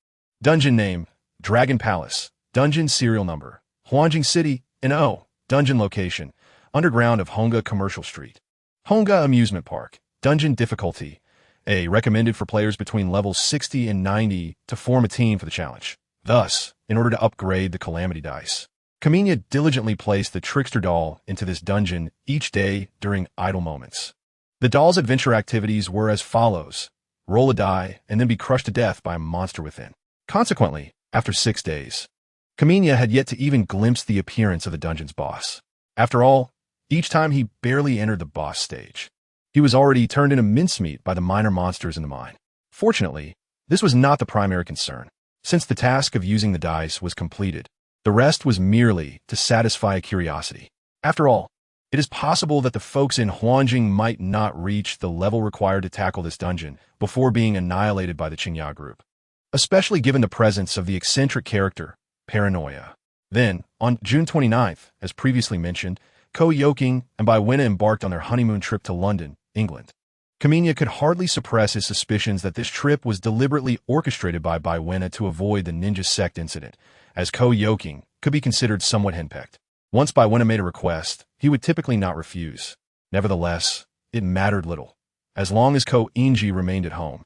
Dungeon name, Dragon Palace. Dungeon serial number, Huanjing City, and dungeon location, underground of Honga Commercial Street. Honga Amusement Park. Dungeon difficulty, A, recommended for players between levels 60 and 90 to form a team for the challenge. Thus, in order to upgrade the Calamity dice, Kaminya diligently placed the trickster doll into this dungeon each day during idle moments. The doll's adventure activities were as follows: roll a die and then be crushed to death by a monster within. Consequently, after 6 days, Kaminya had yet to even glimpse the appearance of the dungeon's boss. After all, each time he barely entered the boss stage, he was already turned into mincemeat by the minor monsters in the mine. Fortunately, this was not the primary concern. Since the task of using the dice was completed, the rest was merely to satisfy a curiosity. After all, it is possible that the folks in Huanjing might not reach the level required to tackle this dungeon before being annihilated by the Qingya group, especially given the presence of the eccentric character, Paranoia. Then, on June 29th, as previously mentioned, Ko Yoking and Baiwena embarked on their honeymoon trip to London, England. Kaminya could hardly suppress his suspicions that this trip was deliberately orchestrated by Baiwena to avoid the ninja sect incident, as Ko Yoking could be considered somewhat henpecked. Once Baiwena made a request, he would typically not refuse. Nevertheless, it mattered little, as long as Ko Inji remained at home.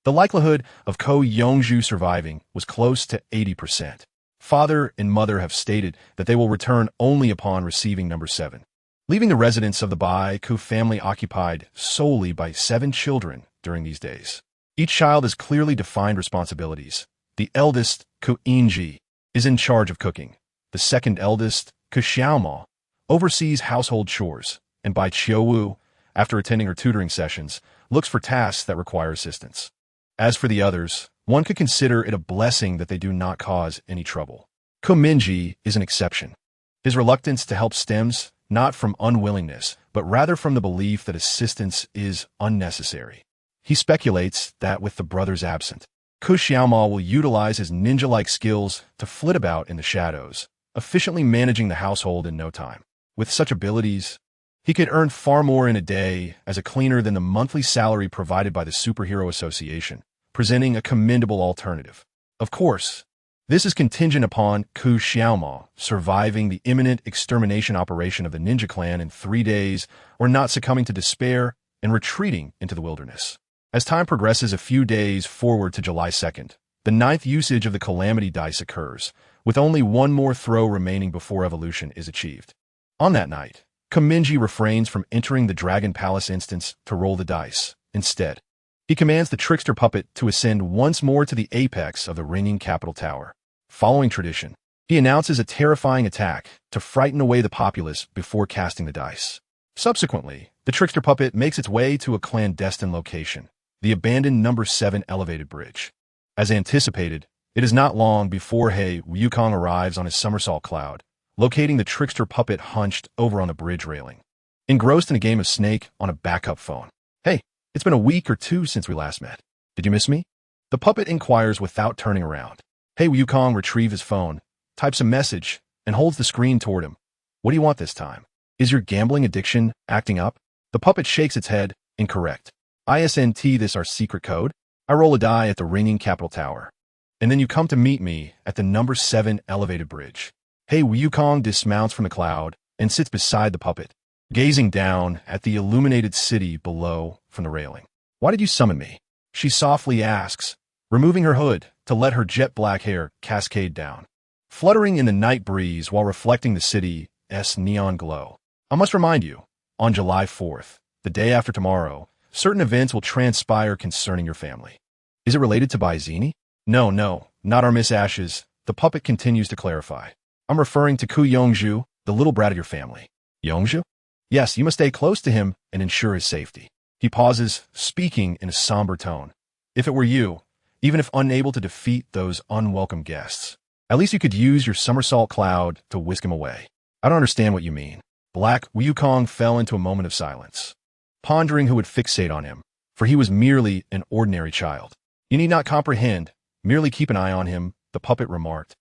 The likelihood of Ko Yongju surviving was close to 80%. Father and mother have stated that they will return only upon receiving number 7, leaving the residence of the Bai-ku family occupied solely by 7 children during these days. Each child has clearly defined responsibilities. The eldest, Ku Inji, is in charge of cooking. The second eldest, Ku Xiaoma, oversees household chores, and Bai Qiuwu, after attending her tutoring sessions, looks for tasks that require assistance. As for the others, one could consider it a blessing that they do not cause any trouble. Ku Mingye is an exception. His reluctance to help stems not from unwillingness, but rather from the belief that assistance is unnecessary. He speculates that with the brothers absent, Ku Xiaoma will utilize his ninja-like skills to flit about in the shadows, efficiently managing the household in no time. With such abilities, he could earn far more in a day as a cleaner than the monthly salary provided by the Superhero Association, presenting a commendable alternative. Of course, this is contingent upon Ku Xiaoma surviving the imminent extermination operation of the ninja clan in 3 days or not succumbing to despair and retreating into the wilderness. As time progresses a few days forward to July 2nd, the 9th usage of the Calamity Dice occurs, with only one more throw remaining before evolution is achieved. On that night, Kaminya refrains from entering the Dragon Palace instance to roll the dice. Instead, he commands the trickster puppet to ascend once more to the apex of the ringing capital tower. Following tradition, he announces a terrifying attack to frighten away the populace before casting the dice. Subsequently, the trickster puppet makes its way to a clandestine location, the abandoned number 7 elevated bridge. As anticipated, it is not long before Yukong arrives on his somersault cloud, locating the trickster puppet hunched over on the bridge railing, engrossed in a game of Snake on a backup phone. "Hey, it's been a week or 2 since we last met. Did you miss me?" The puppet inquires without turning around. Yukong retrieves his phone, types a message, and holds the screen toward him. "What do you want this time? Is your gambling addiction acting up?" The puppet shakes its head. "Incorrect. ISNT, this our secret code. I roll a die at the ringing capital tower. And then you come to meet me at the number 7 elevated bridge." Yukong dismounts from the cloud and sits beside the puppet, gazing down at the illuminated city below from the railing. "Why did you summon me?" she softly asks, removing her hood to let her jet-black hair cascade down, fluttering in the night breeze while reflecting the city's neon glow. "I must remind you, on July 4th, the day after tomorrow, certain events will transpire concerning your family." "Is it related to Baizini?" No, not our Miss Ashes," the puppet continues to clarify. "I'm referring to Ku Yongju, the little brat of your family." "Yongju?" "Yes, you must stay close to him and ensure his safety." He pauses, speaking in a somber tone. "If it were you, even if unable to defeat those unwelcome guests, at least you could use your somersault cloud to whisk him away." "I don't understand what you mean." Black Wukong fell into a moment of silence, pondering who would fixate on him, for he was merely an ordinary child. "You need not comprehend, merely keep an eye on him," the puppet remarked.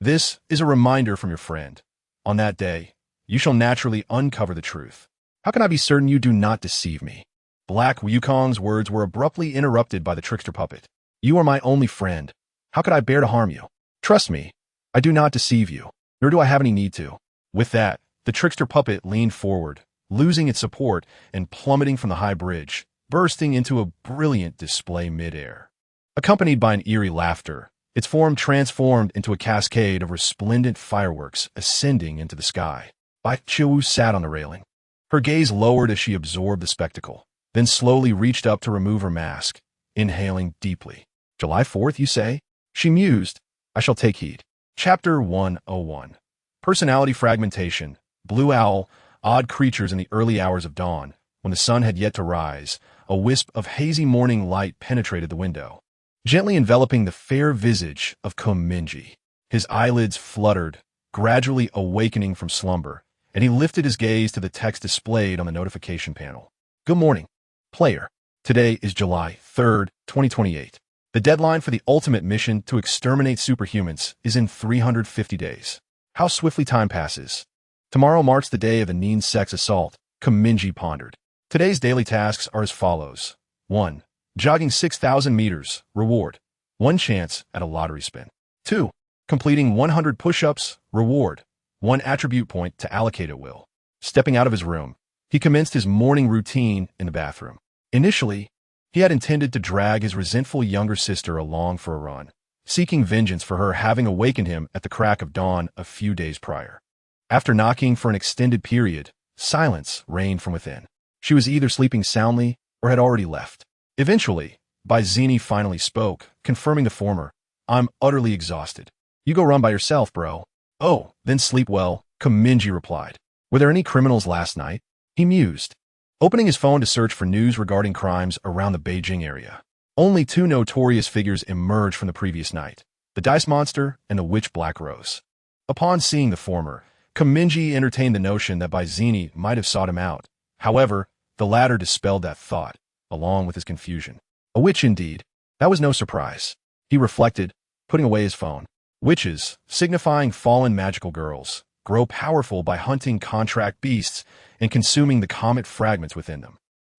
"This is a reminder from your friend. On that day, you shall naturally uncover the truth." "How can I be certain you do not deceive me?" Black Wukong's words were abruptly interrupted by the trickster puppet. "You are my only friend. How could I bear to harm you? Trust me, I do not deceive you, nor do I have any need to." With that, the trickster puppet leaned forward, losing its support and plummeting from the high bridge, bursting into a brilliant display mid-air. Accompanied by an eerie laughter, its form transformed into a cascade of resplendent fireworks ascending into the sky. Bai Qiu sat on the railing. Her gaze lowered as she absorbed the spectacle, then slowly reached up to remove her mask, inhaling deeply. July 4th, you say? She mused. I shall take heed. Chapter 101. Personality Fragmentation. Blue owl, odd creatures in the early hours of dawn, when the sun had yet to rise, a wisp of hazy morning light penetrated the window, gently enveloping the fair visage of Mingye. His eyelids fluttered, gradually awakening from slumber, and he lifted his gaze to the text displayed on the notification panel. Good morning, player. Today is July 3rd, 2028. The deadline for the ultimate mission to exterminate superhumans is in 350 days. How swiftly time passes. Tomorrow marks the day of the Neen sex assault, Mingye pondered. Today's daily tasks are as follows. 1. Jogging 6,000 meters, reward. 1 chance at a lottery spin. 2. Completing 100 push-ups, reward. 1 attribute point to allocate at will. Stepping out of his room, he commenced his morning routine in the bathroom. Initially, he had intended to drag his resentful younger sister along for a run, seeking vengeance for her having awakened him at the crack of dawn a few days prior. After knocking for an extended period, silence reigned from within. She was either sleeping soundly or had already left. Eventually, Baizini finally spoke, confirming the former. I'm utterly exhausted. You go run by yourself, bro. Oh, then sleep well, Mingye replied. Were there any criminals last night? He mused, opening his phone to search for news regarding crimes around the Beijing area. Only 2 notorious figures emerged from the previous night, the Dice Monster and the Witch Black Rose. Upon seeing the former, Mingye entertained the notion that Baizini might have sought him out. However, the latter dispelled that thought, along with his confusion. A witch indeed. That was no surprise. He reflected, putting away his phone. Witches, signifying fallen magical girls, grow powerful by hunting contract beasts and consuming the comet fragments within them,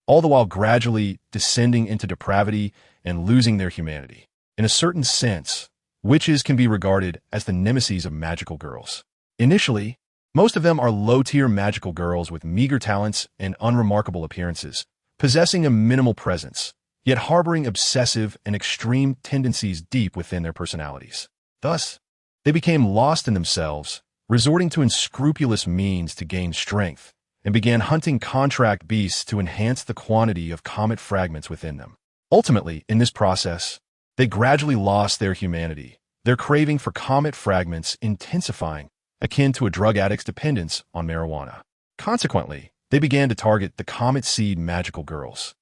all the while gradually descending into depravity and losing their humanity. In a certain sense, witches can be regarded as the nemesis of magical girls. Initially, most of them are low-tier magical girls with meager talents and unremarkable appearances, possessing a minimal presence, yet harboring obsessive and extreme tendencies deep within their personalities. Thus, they became lost in themselves, resorting to unscrupulous means to gain strength, and began hunting contract beasts to enhance the quantity of comet fragments within them. Ultimately, in this process, they gradually lost their humanity, their craving for comet fragments intensifying, akin to a drug addict's dependence on marijuana. Consequently, they began to target the comet seed magical girls.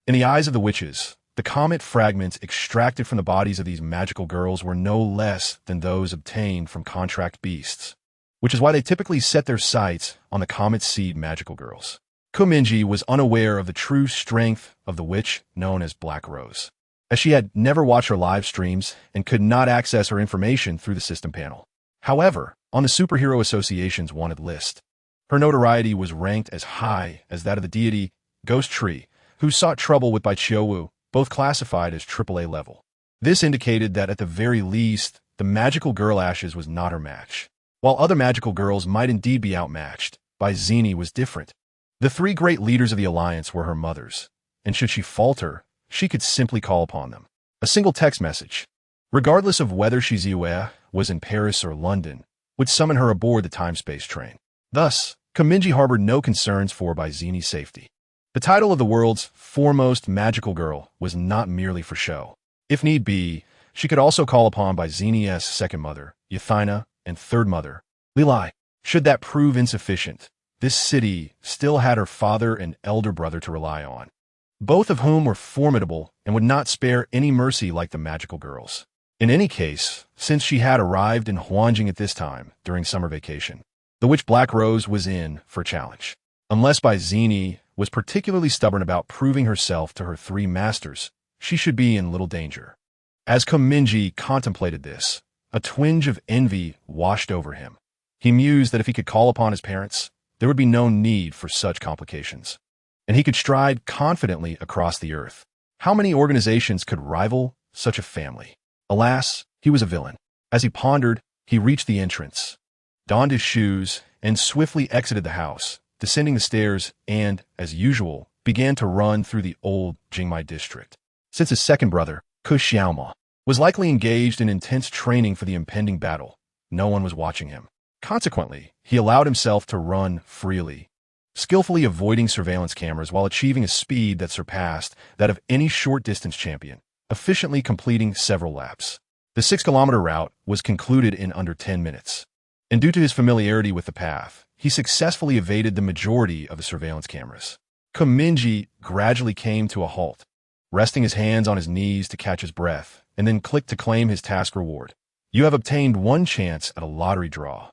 In the eyes of the witches, the comet fragments extracted from the bodies of these magical girls were no less than those obtained from contract beasts, which is why they typically set their sights on the comet seed magical girls. Mingye was unaware of the true strength of the witch known as Black Rose, as she had never watched her live streams and could not access her information through the system panel. However, on the Superhero Association's wanted list, her notoriety was ranked as high as that of the deity Ghost Tree, who sought trouble with Bai Qiu, both classified as AAA level. This indicated that at the very least, the magical girl Ashes was not her match. While other magical girls might indeed be outmatched, Baizini was different. The 3 great leaders of the Alliance were her mothers, and should she falter, she could simply call upon them. A single text message, regardless of whether Shizuya was in Paris or London, would summon her aboard the time-space train. Thus, Mingye harbored no concerns for Baizini's safety. The title of the world's foremost magical girl was not merely for show. If need be, she could also call upon Baizini's second mother, Yathina, and third mother, Lilai. Should that prove insufficient, this city still had her father and elder brother to rely on, both of whom were formidable and would not spare any mercy like the magical girls. In any case, since she had arrived in Huanjing at this time during summer vacation, the witch Black Rose was in for a challenge. Unless Baizini was particularly stubborn about proving herself to her 3 masters, she should be in little danger. As Mingye contemplated this, a twinge of envy washed over him. He mused that if he could call upon his parents, there would be no need for such complications, and he could stride confidently across the earth. How many organizations could rival such a family? Alas, he was a villain. As he pondered, he reached the entrance, donned his shoes, and swiftly exited the house, descending the stairs and, as usual, began to run through the old Jingmai district. Since his second brother, Xiaoma, was likely engaged in intense training for the impending battle. No one was watching him. Consequently, he allowed himself to run freely, skillfully avoiding surveillance cameras while achieving a speed that surpassed that of any short-distance champion, efficiently completing several laps. The 6-kilometer route was concluded in under 10 minutes. And due to his familiarity with the path, he successfully evaded the majority of the surveillance cameras. Mingye gradually came to a halt, resting his hands on his knees to catch his breath, and then clicked to claim his task reward. You have obtained one chance at a lottery draw.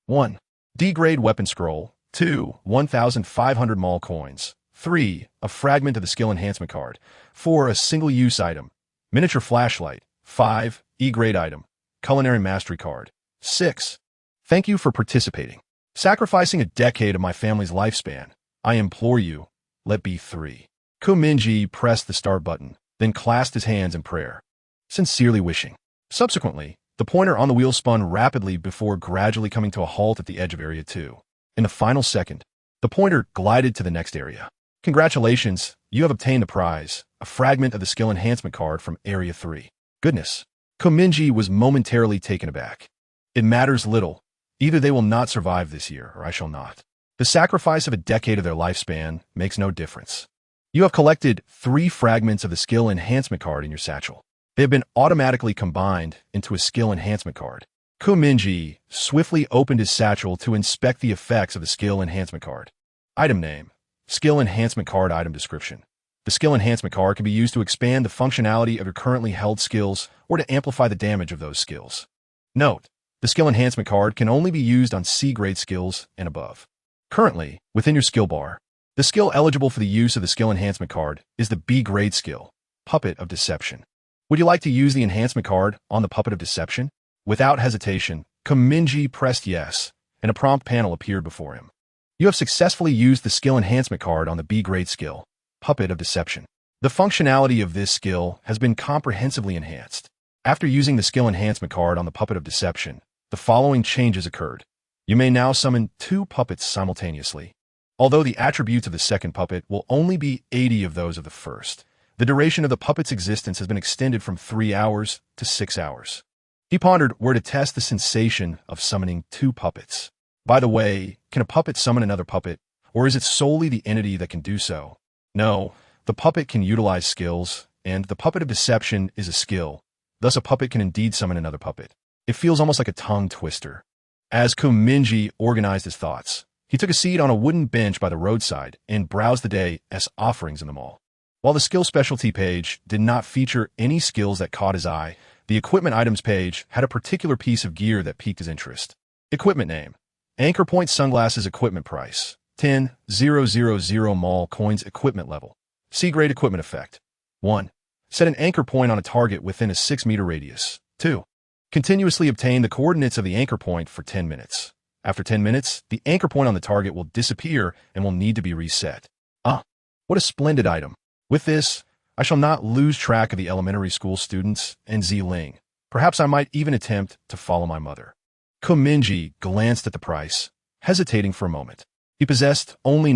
1. D-grade weapon scroll. 2. 1,500 mall coins. 3. A fragment of the skill enhancement card. 4. A single-use item. Miniature flashlight. 5. E-grade item. Culinary mastery card. 6. Thank you for participating. Sacrificing a decade of my family's lifespan, I implore you, let be 3. Mingye pressed the start button, then clasped his hands in prayer, sincerely wishing. Subsequently, the pointer on the wheel spun rapidly before gradually coming to a halt at the edge of Area 2. In the final second, the pointer glided to the next area. Congratulations, you have obtained the prize, a fragment of the skill enhancement card from Area 3. Goodness. Mingye was momentarily taken aback. It matters little. Either they will not survive this year, or I shall not. The sacrifice of a decade of their lifespan makes no difference. You have collected 3 fragments of the skill enhancement card in your satchel. They have been automatically combined into a skill enhancement card. Mingye swiftly opened his satchel to inspect the effects of the skill enhancement card. Item name. Skill enhancement card item description. The skill enhancement card can be used to expand the functionality of your currently held skills or to amplify the damage of those skills. Note, the skill enhancement card can only be used on C-grade skills and above. Currently, within your skill bar, the skill eligible for the use of the skill enhancement card is the B-grade skill, Puppet of Deception. Would you like to use the enhancement card on the Puppet of Deception? Without hesitation, Mingye pressed yes, and a prompt panel appeared before him. You have successfully used the skill enhancement card on the B-grade skill, Puppet of Deception. The functionality of this skill has been comprehensively enhanced. After using the skill enhancement card on the Puppet of Deception, the following changes occurred. You may now summon 2 puppets simultaneously. Although the attributes of the second puppet will only be 80 of those of the first, the duration of the puppet's existence has been extended from 3 hours to 6 hours. He pondered where to test the sensation of summoning 2 puppets. By the way, can a puppet summon another puppet, or is it solely the entity that can do so? No, the puppet can utilize skills, and the Puppet of Deception is a skill. Thus, a puppet can indeed summon another puppet. It feels almost like a tongue twister. As Mingye organized his thoughts, he took a seat on a wooden bench by the roadside and browsed the day's offerings in the mall. While the skill specialty page did not feature any skills that caught his eye, the equipment items page had a particular piece of gear that piqued his interest. Equipment name. Anchor Point Sunglasses Equipment Price. 10,000 mall coins equipment level. C-grade equipment effect. 1. Set an anchor point on a target within a 6-meter radius. 2. Continuously obtain the coordinates of the anchor point for 10 minutes. After 10 minutes, the anchor point on the target will disappear and will need to be reset. What a splendid item. With this, I shall not lose track of the elementary school students and Ziling. Perhaps I might even attempt to follow my mother. Mingye glanced at the price, hesitating for a moment. He possessed only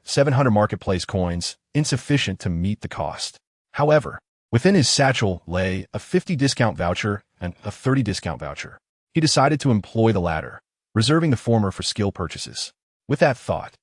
700 marketplace coins, insufficient to meet the cost. However, within his satchel lay a 50 discount voucher and a 30 discount voucher. He decided to employ the latter, reserving the former for skill purchases. With that thought,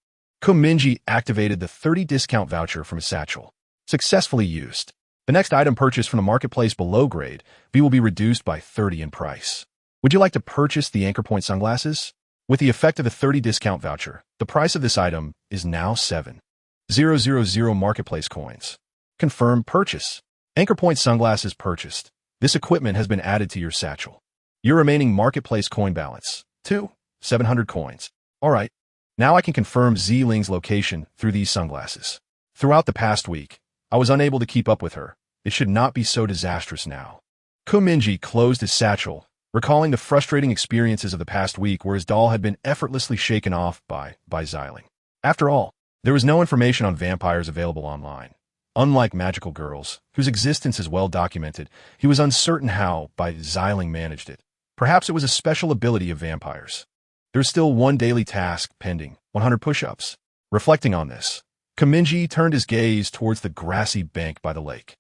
Mingye activated the 30 discount voucher from his satchel. Successfully used. The next item purchased from the marketplace below grade B will be reduced by 30 in price. Would you like to purchase the Anchor Point sunglasses? With the effect of the 30 discount voucher, the price of this item is now 7,000 marketplace coins. Confirm purchase. Anchor Point sunglasses purchased. This equipment has been added to your satchel. Your remaining marketplace coin balance, 700 coins. Alright, now I can confirm Ziling's location through these sunglasses. Throughout the past week, I was unable to keep up with her. It should not be so disastrous now. Mingye closed his satchel, recalling the frustrating experiences of the past week where his doll had been effortlessly shaken off by Ziling. After all, there was no information on vampires available online. Unlike magical girls, whose existence is well documented, he was uncertain how Ziling managed it. Perhaps it was a special ability of vampires. There's still one daily task pending, 100 push-ups. Reflecting on this, Mingye turned his gaze towards the grassy bank by the lake.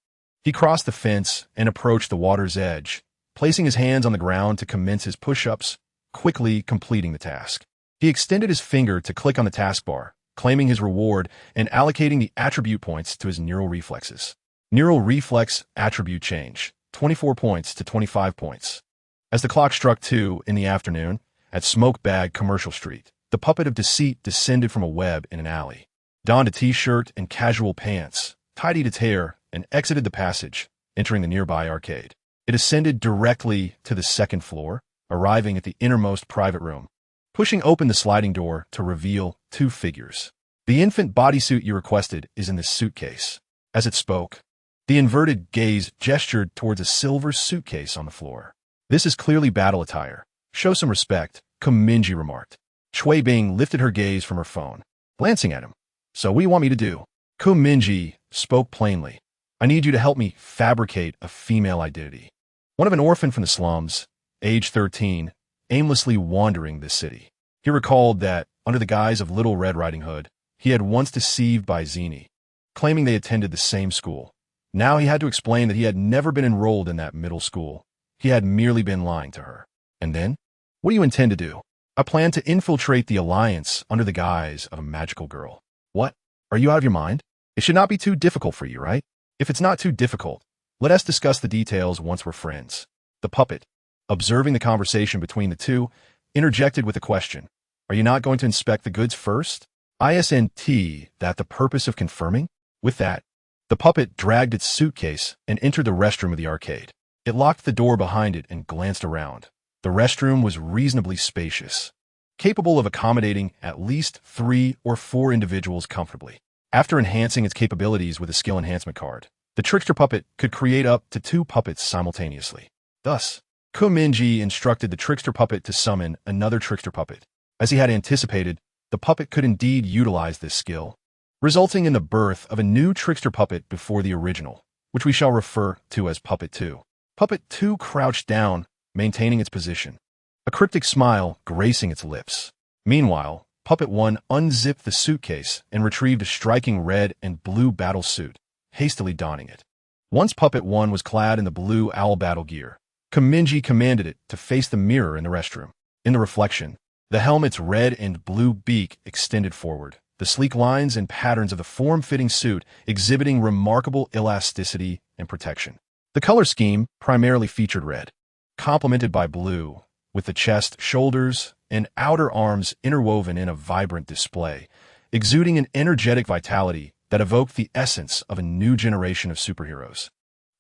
He crossed the fence and approached the water's edge, placing his hands on the ground to commence his push-ups, quickly completing the task. He extended his finger to click on the taskbar, claiming his reward and allocating the attribute points to his neural reflexes. Neural reflex attribute change, 24 points to 25 points. As the clock struck 2 in the afternoon, at Smoke Bag Commercial Street, the puppet of deceit descended from a web in an alley, donned a t-shirt and casual pants, tidied its hair, and exited the passage, entering the nearby arcade. It ascended directly to the second floor, arriving at the innermost private room, pushing open the sliding door to reveal 2 figures. The infant bodysuit you requested is in this suitcase. As it spoke, the inverted gaze gestured towards a silver suitcase on the floor. This is clearly battle attire. Show some respect, Mingye remarked. Chui Bing lifted her gaze from her phone, glancing at him. So what do you want me to do? Mingye spoke plainly. I need you to help me fabricate a female identity. One of an orphan from the slums, age 13, aimlessly wandering this city. He recalled that, under the guise of Little Red Riding Hood, he had once deceived by Zini, claiming they attended the same school. Now he had to explain that he had never been enrolled in that middle school. He had merely been lying to her. And then? What do you intend to do? I plan to infiltrate the Alliance under the guise of a magical girl. What? Are you out of your mind? It should not be too difficult for you, right? If it's not too difficult, let us discuss the details once we're friends. The puppet, observing the conversation between the two, interjected with a question. Are you not going to inspect the goods first? Isn't that the purpose of confirming? With that, the puppet dragged its suitcase and entered the restroom of the arcade. It locked the door behind it and glanced around. The restroom was reasonably spacious, capable of accommodating at least 3 or 4 individuals comfortably. After enhancing its capabilities with a skill enhancement card, the trickster puppet could create up to 2 puppets simultaneously. Thus, Mingye instructed the trickster puppet to summon another trickster puppet. As he had anticipated, the puppet could indeed utilize this skill, resulting in the birth of a new trickster puppet before the original, which we shall refer to as Puppet 2. Puppet 2 crouched down, maintaining its position, a cryptic smile gracing its lips. Meanwhile, Puppet 1 unzipped the suitcase and retrieved a striking red and blue battle suit, hastily donning it. Once Puppet 1 was clad in the blue owl battle gear, Mingye commanded it to face the mirror in the restroom. In the reflection, the helmet's red and blue beak extended forward, the sleek lines and patterns of the form-fitting suit exhibiting remarkable elasticity and protection. The color scheme primarily featured red, complemented by blue, with the chest, shoulders, and outer arms interwoven in a vibrant display, exuding an energetic vitality that evoked the essence of a new generation of superheroes,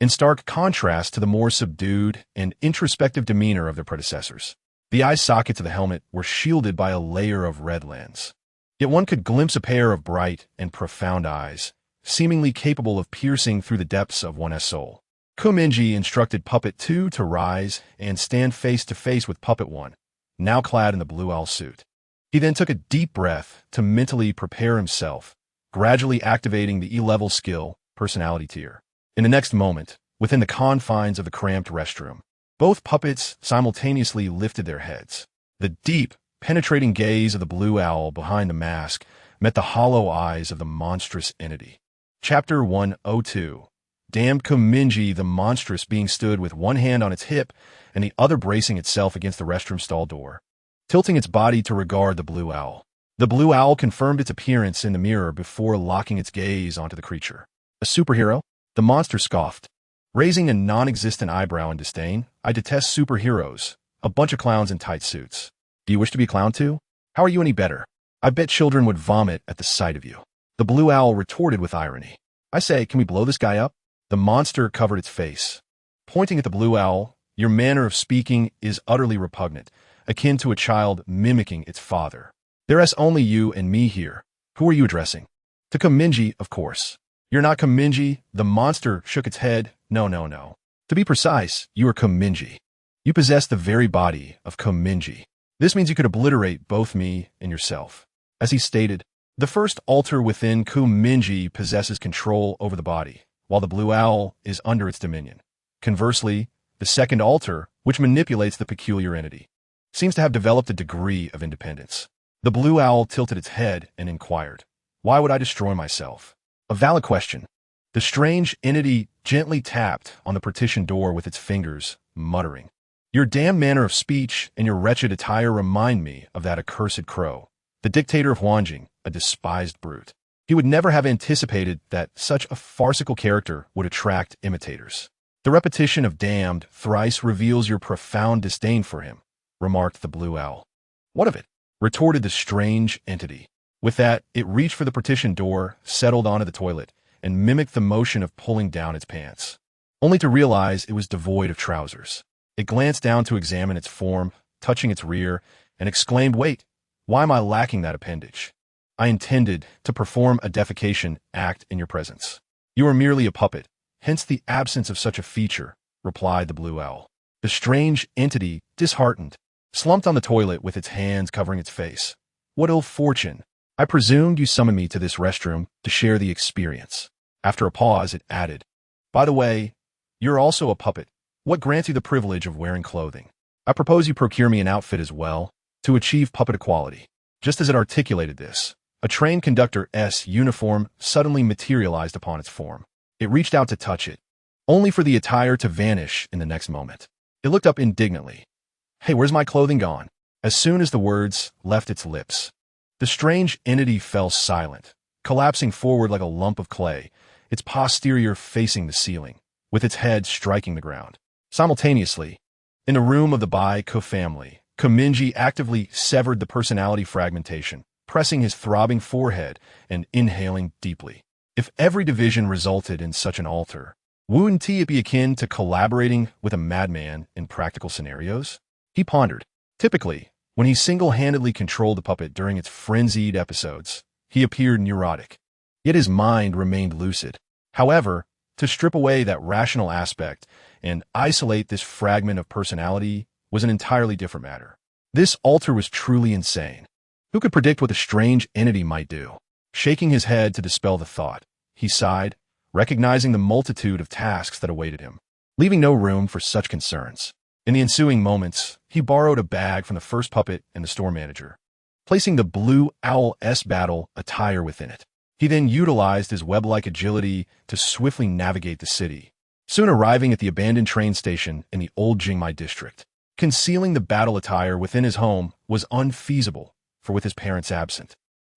in stark contrast to the more subdued and introspective demeanor of their predecessors. The eye sockets of the helmet were shielded by a layer of red lens, yet one could glimpse a pair of bright and profound eyes, seemingly capable of piercing through the depths of one's soul. Mingye instructed Puppet 2 to rise and stand face-to-face with Puppet 1, now clad in the blue owl suit. He then took a deep breath to mentally prepare himself, gradually activating the E-level skill personality tier. In the next moment, within the confines of the cramped restroom, both puppets simultaneously lifted their heads. The deep, penetrating gaze of the blue owl behind the mask met the hollow eyes of the monstrous entity. Chapter 102. Damned Mingye the monstrous being stood with one hand on its hip and the other bracing itself against the restroom stall door, tilting its body to regard the blue owl. The blue owl confirmed its appearance in the mirror before locking its gaze onto the creature. A superhero? The monster scoffed, raising a non-existent eyebrow in disdain. I detest superheroes, a bunch of clowns in tight suits. Do you wish to be a clown too? How are you any better? I bet children would vomit at the sight of you. The blue owl retorted with irony. I say, can we blow this guy up? The monster covered its face, pointing at the blue owl. Your manner of speaking is utterly repugnant, akin to a child mimicking its father. There's only you and me here. Who are you addressing? To Mingye, of course. You're not Mingye. The monster shook its head. No. To be precise, you are Mingye. You possess the very body of Mingye. This means you could obliterate both me and yourself. As he stated, the first altar within Mingye possesses control over the body, while the blue owl is under its dominion. Conversely, the second altar, which manipulates the peculiar entity, seems to have developed a degree of independence. The blue owl tilted its head and inquired, why would I destroy myself? A valid question. The strange entity gently tapped on the partition door with its fingers, muttering, "Your damn manner of speech and your wretched attire remind me of that accursed crow, the dictator of Huanjing, a despised brute." He would never have anticipated that such a farcical character would attract imitators. "The repetition of damned thrice reveals your profound disdain for him," remarked the blue owl. "What of it?" retorted the strange entity. With that, it reached for the partition door, settled onto the toilet, and mimicked the motion of pulling down its pants, only to realize it was devoid of trousers. It glanced down to examine its form, touching its rear, and exclaimed, "Wait, why am I lacking that appendage? I intended to perform a defecation act in your presence. You are merely a puppet, hence the absence of such a feature," replied the blue owl. The strange entity, disheartened, slumped on the toilet with its hands covering its face. "What ill fortune! I presumed you summoned me to this restroom to share the experience." After a pause, it added, "By the way, you're also a puppet. What grants you the privilege of wearing clothing? I propose you procure me an outfit as well, to achieve puppet equality." Just as it articulated this, a train conductor's uniform suddenly materialized upon its form. It reached out to touch it, only for the attire to vanish in the next moment. It looked up indignantly. "Hey, where's my clothing gone?" As soon as the words left its lips, the strange entity fell silent, collapsing forward like a lump of clay, its posterior facing the ceiling, with its head striking the ground. Simultaneously, in the room of the Bai-Ku family, Mingye actively severed the personality fragmentation, pressing his throbbing forehead and inhaling deeply. If every division resulted in such an alter, wouldn't it be akin to collaborating with a madman in practical scenarios? He pondered. Typically, when he single-handedly controlled the puppet during its frenzied episodes, he appeared neurotic. Yet his mind remained lucid. However, to strip away that rational aspect and isolate this fragment of personality was an entirely different matter. This alter was truly insane. Who could predict what the strange entity might do? Shaking his head to dispel the thought, he sighed, recognizing the multitude of tasks that awaited him, leaving no room for such concerns. In the ensuing moments, he borrowed a bag from the first puppet and the store manager, placing the blue owl's battle attire within it. He then utilized his web-like agility to swiftly navigate the city, soon arriving at the abandoned train station in the old Jingmai district. Concealing the battle attire within his home was unfeasible, for with his parents absent,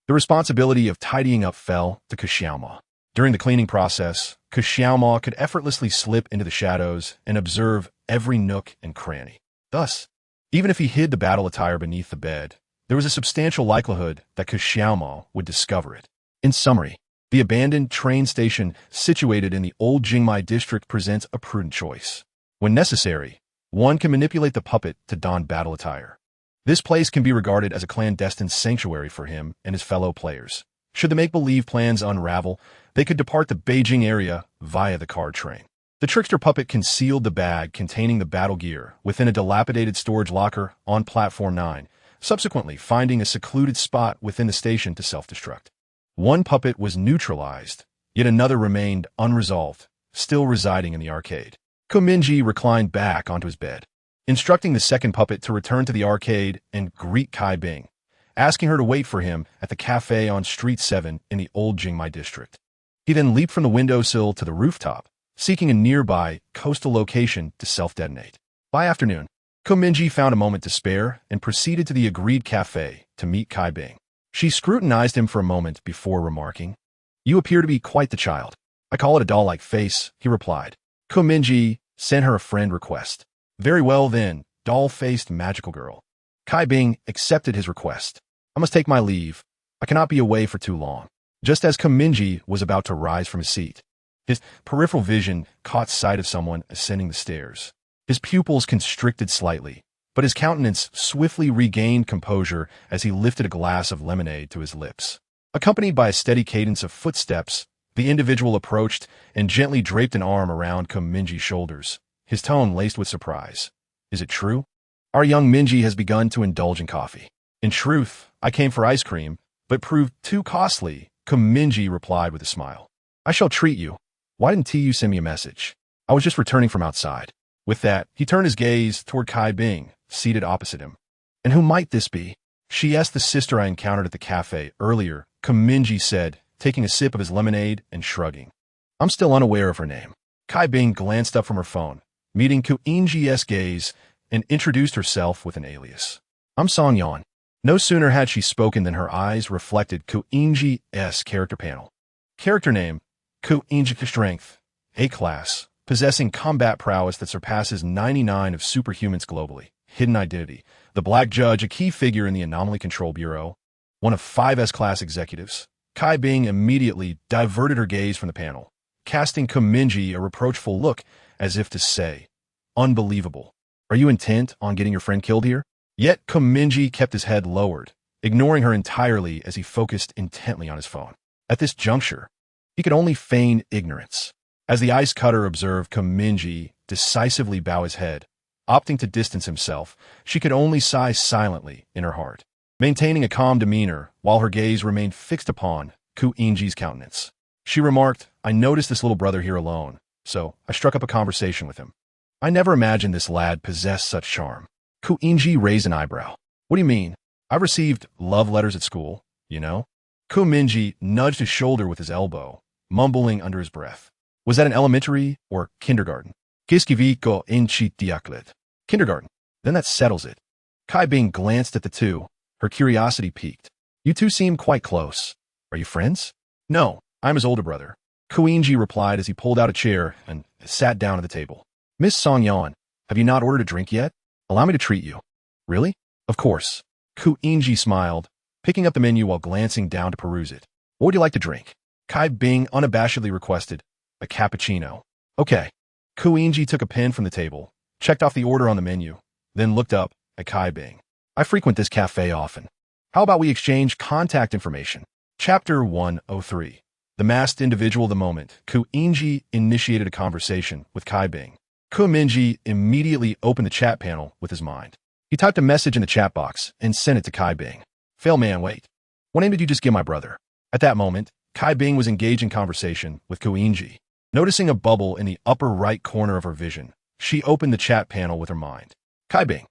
the responsibility of tidying up fell to Xiaoma. During the cleaning process, Xiaoma could effortlessly slip into the shadows and observe every nook and cranny. Thus, even if he hid the battle attire beneath the bed, there was a substantial likelihood that Xiaoma would discover it. In summary, the abandoned train station situated in the old Jingmai district presents a prudent choice. When necessary, one can manipulate the puppet to don battle attire. This place can be regarded as a clandestine sanctuary for him and his fellow players. Should the make-believe plans unravel, they could depart the Beijing area via the card train. The trickster puppet concealed the bag containing the battle gear within a dilapidated storage locker on Platform 9, subsequently finding a secluded spot within the station to self-destruct. One puppet was neutralized, yet another remained unresolved, still residing in the arcade. Mingye reclined back onto his bed, instructing the second puppet to return to the arcade and greet Kai Bing, asking her to wait for him at the cafe on Street 7 in the old Jingmai district. He then leaped from the windowsill to the rooftop, seeking a nearby coastal location to self-detonate. By afternoon, Mingye found a moment to spare and proceeded to the agreed cafe to meet Kai Bing. She scrutinized him for a moment before remarking, "You appear to be quite the child." "I call it a doll-like face," he replied. Mingye sent her a friend request. "Very well then, doll-faced magical girl." Kai Bing accepted his request. "I must take my leave. I cannot be away for too long." Just as Mingye was about to rise from his seat, his peripheral vision caught sight of someone ascending the stairs. His pupils constricted slightly, but his countenance swiftly regained composure as he lifted a glass of lemonade to his lips. Accompanied by a steady cadence of footsteps, the individual approached and gently draped an arm around Mingye's shoulders, his tone laced with surprise. "Is it true? Our young Mingye has begun to indulge in coffee." "In truth, I came for ice cream, but proved too costly," Mingye replied with a smile. "I shall treat you. Why didn't you send me a message? I was just returning from outside." With that, he turned his gaze toward Kai Bing, seated opposite him. "And who might this be?" "She asked the sister I encountered at the cafe earlier," Mingye said, taking a sip of his lemonade and shrugging. I'm still unaware of her name. Kai Bing glanced up from her phone, meeting Kuinji's gaze, and introduced herself with an alias. I'm Song Yan. No sooner had she spoken than her eyes reflected Kuinji's character panel. Character name, Kuinji Strength, A-class, possessing combat prowess that surpasses 99 of superhumans globally. Hidden identity, the Black Judge, a key figure in the Anomaly Control Bureau, one of 5 S-class executives. Kai Bing immediately diverted her gaze from the panel, casting Mingye a reproachful look as if to say, unbelievable. Are you intent on getting your friend killed here? Yet Mingye kept his head lowered, ignoring her entirely as he focused intently on his phone. At this juncture, he could only feign ignorance. As the ice cutter observed Mingye decisively bow his head, opting to distance himself, she could only sigh silently in her heart, maintaining a calm demeanor while her gaze remained fixed upon Kuinji's countenance. She remarked, I noticed this little brother here alone, so I struck up a conversation with him. I never imagined this lad possessed such charm. Kuinji raised an eyebrow. What do you mean? I've received love letters at school, you know? Mingye nudged his shoulder with his elbow, mumbling under his breath. Was that an elementary or kindergarten? Kiskiviko inchi diaklet. Kindergarten. Then that settles it. Kai Bing glanced at the two, her curiosity piqued. You two seem quite close. Are you friends? No, I'm his older brother. Kuinji replied as he pulled out a chair and sat down at the table. Miss Song Yan, have you not ordered a drink yet? Allow me to treat you. Really? Of course. Kuinji smiled, picking up the menu while glancing down to peruse it. What would you like to drink? Kai Bing unabashedly requested, a cappuccino. Okay. Kuinji took a pen from the table, checked off the order on the menu, then looked up at Kai Bing. I frequent this cafe often. How about we exchange contact information? Chapter 103. The masked individual of the moment. Kuinji initiated a conversation with Kai Bing. Mingye immediately opened the chat panel with his mind. He typed a message in the chat box and sent it to Kai Bing. Fail man, wait. What name did you just give my brother? At that moment, Kai Bing was engaged in conversation with Kuinji. Noticing a bubble in the upper right corner of her vision, she opened the chat panel with her mind. Kai Bing,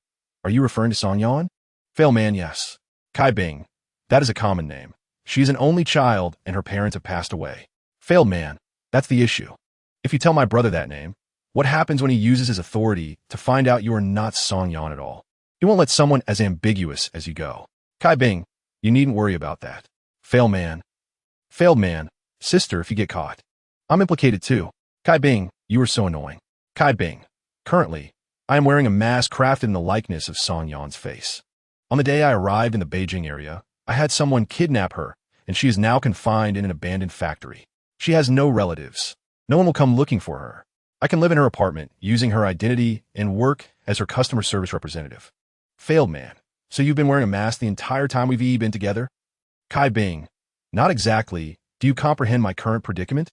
are you referring to Song Yan? Fail man, yes. Kai Bing, that is a common name. She is an only child and her parents have passed away. Failed man, that's the issue. If you tell my brother that name, what happens when he uses his authority to find out you are not Song Yan at all? He won't let someone as ambiguous as you go. Kai Bing, you needn't worry about that. Failed man, sister if you get caught. I'm implicated too. Kai Bing, you are so annoying. Kai Bing, currently, I am wearing a mask crafted in the likeness of Song Yan's face. On the day I arrived in the Beijing area, I had someone kidnap her, and she is now confined in an abandoned factory. She has no relatives. No one will come looking for her. I can live in her apartment, using her identity, and work as her customer service representative. Failed man. So you've been wearing a mask the entire time we've been together? Kai Bing, not exactly. Do you comprehend my current predicament?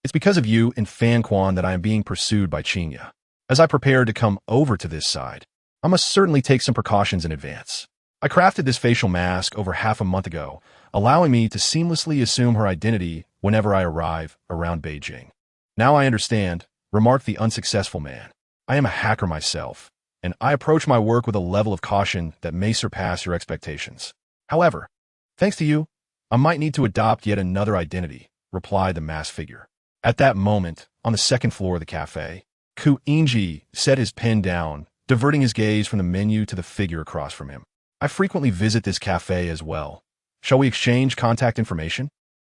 It's because of you and Fan Quan that I am being pursued by Qingya. As I prepare to come over to this side, I must certainly take some precautions in advance. I crafted this facial mask over half a month ago, allowing me to seamlessly assume her identity whenever I arrive around Beijing. Now I understand, remarked the unsuccessful man. I am a hacker myself, and I approach my work with a level of caution that may surpass your expectations. However, thanks to you, I might need to adopt yet another identity, replied the masked figure. At that moment, on the second floor of the cafe, Kuinji set his pen down, diverting his gaze from the menu to the figure across from him. I frequently visit this cafe as well. Shall we exchange contact information?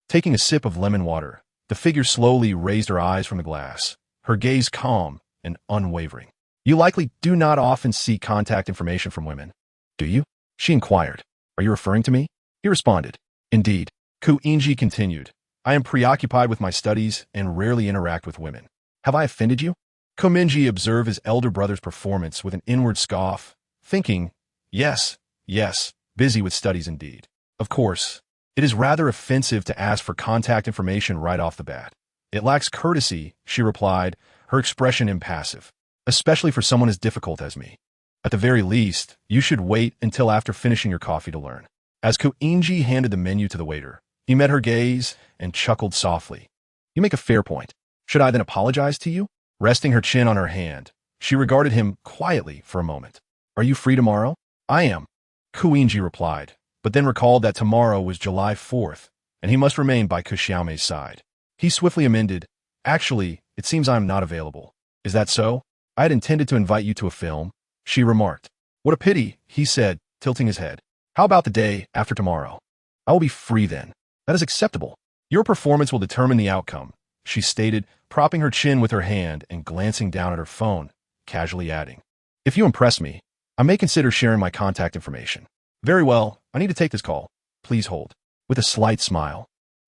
Taking a sip of lemon water, the figure slowly raised her eyes from the glass, her gaze calm and unwavering. You likely do not often see contact information from women, do you? She inquired. Are you referring to me? He responded. Indeed. Kuinji continued. I am preoccupied with my studies and rarely interact with women. Have I offended you? Mingye observed his elder brother's performance with an inward scoff, thinking, yes, busy with studies indeed. Of course, it is rather offensive to ask for contact information right off the bat. It lacks courtesy, she replied, her expression impassive, especially for someone as difficult as me. At the very least, you should wait until after finishing your coffee to learn. As Kuinji handed the menu to the waiter, he met her gaze and chuckled softly. You make a fair point. Should I then apologize to you? Resting her chin on her hand, she regarded him quietly for a moment. Are you free tomorrow? I am, Kuinji replied, but then recalled that tomorrow was July 4th, and he must remain by Xiaomei's side. He swiftly amended, Actually, it seems I am not available. Is that so? I had intended to invite you to a film, she remarked. What a pity, he said, tilting his head. How about the day after tomorrow? I will be free then. That is acceptable. Your performance will determine the outcome, she stated, propping her chin with her hand and glancing down at her phone, casually adding. If you impress me, I may consider sharing my contact information. Very well, I need to take this call. Please hold. With a slight smile,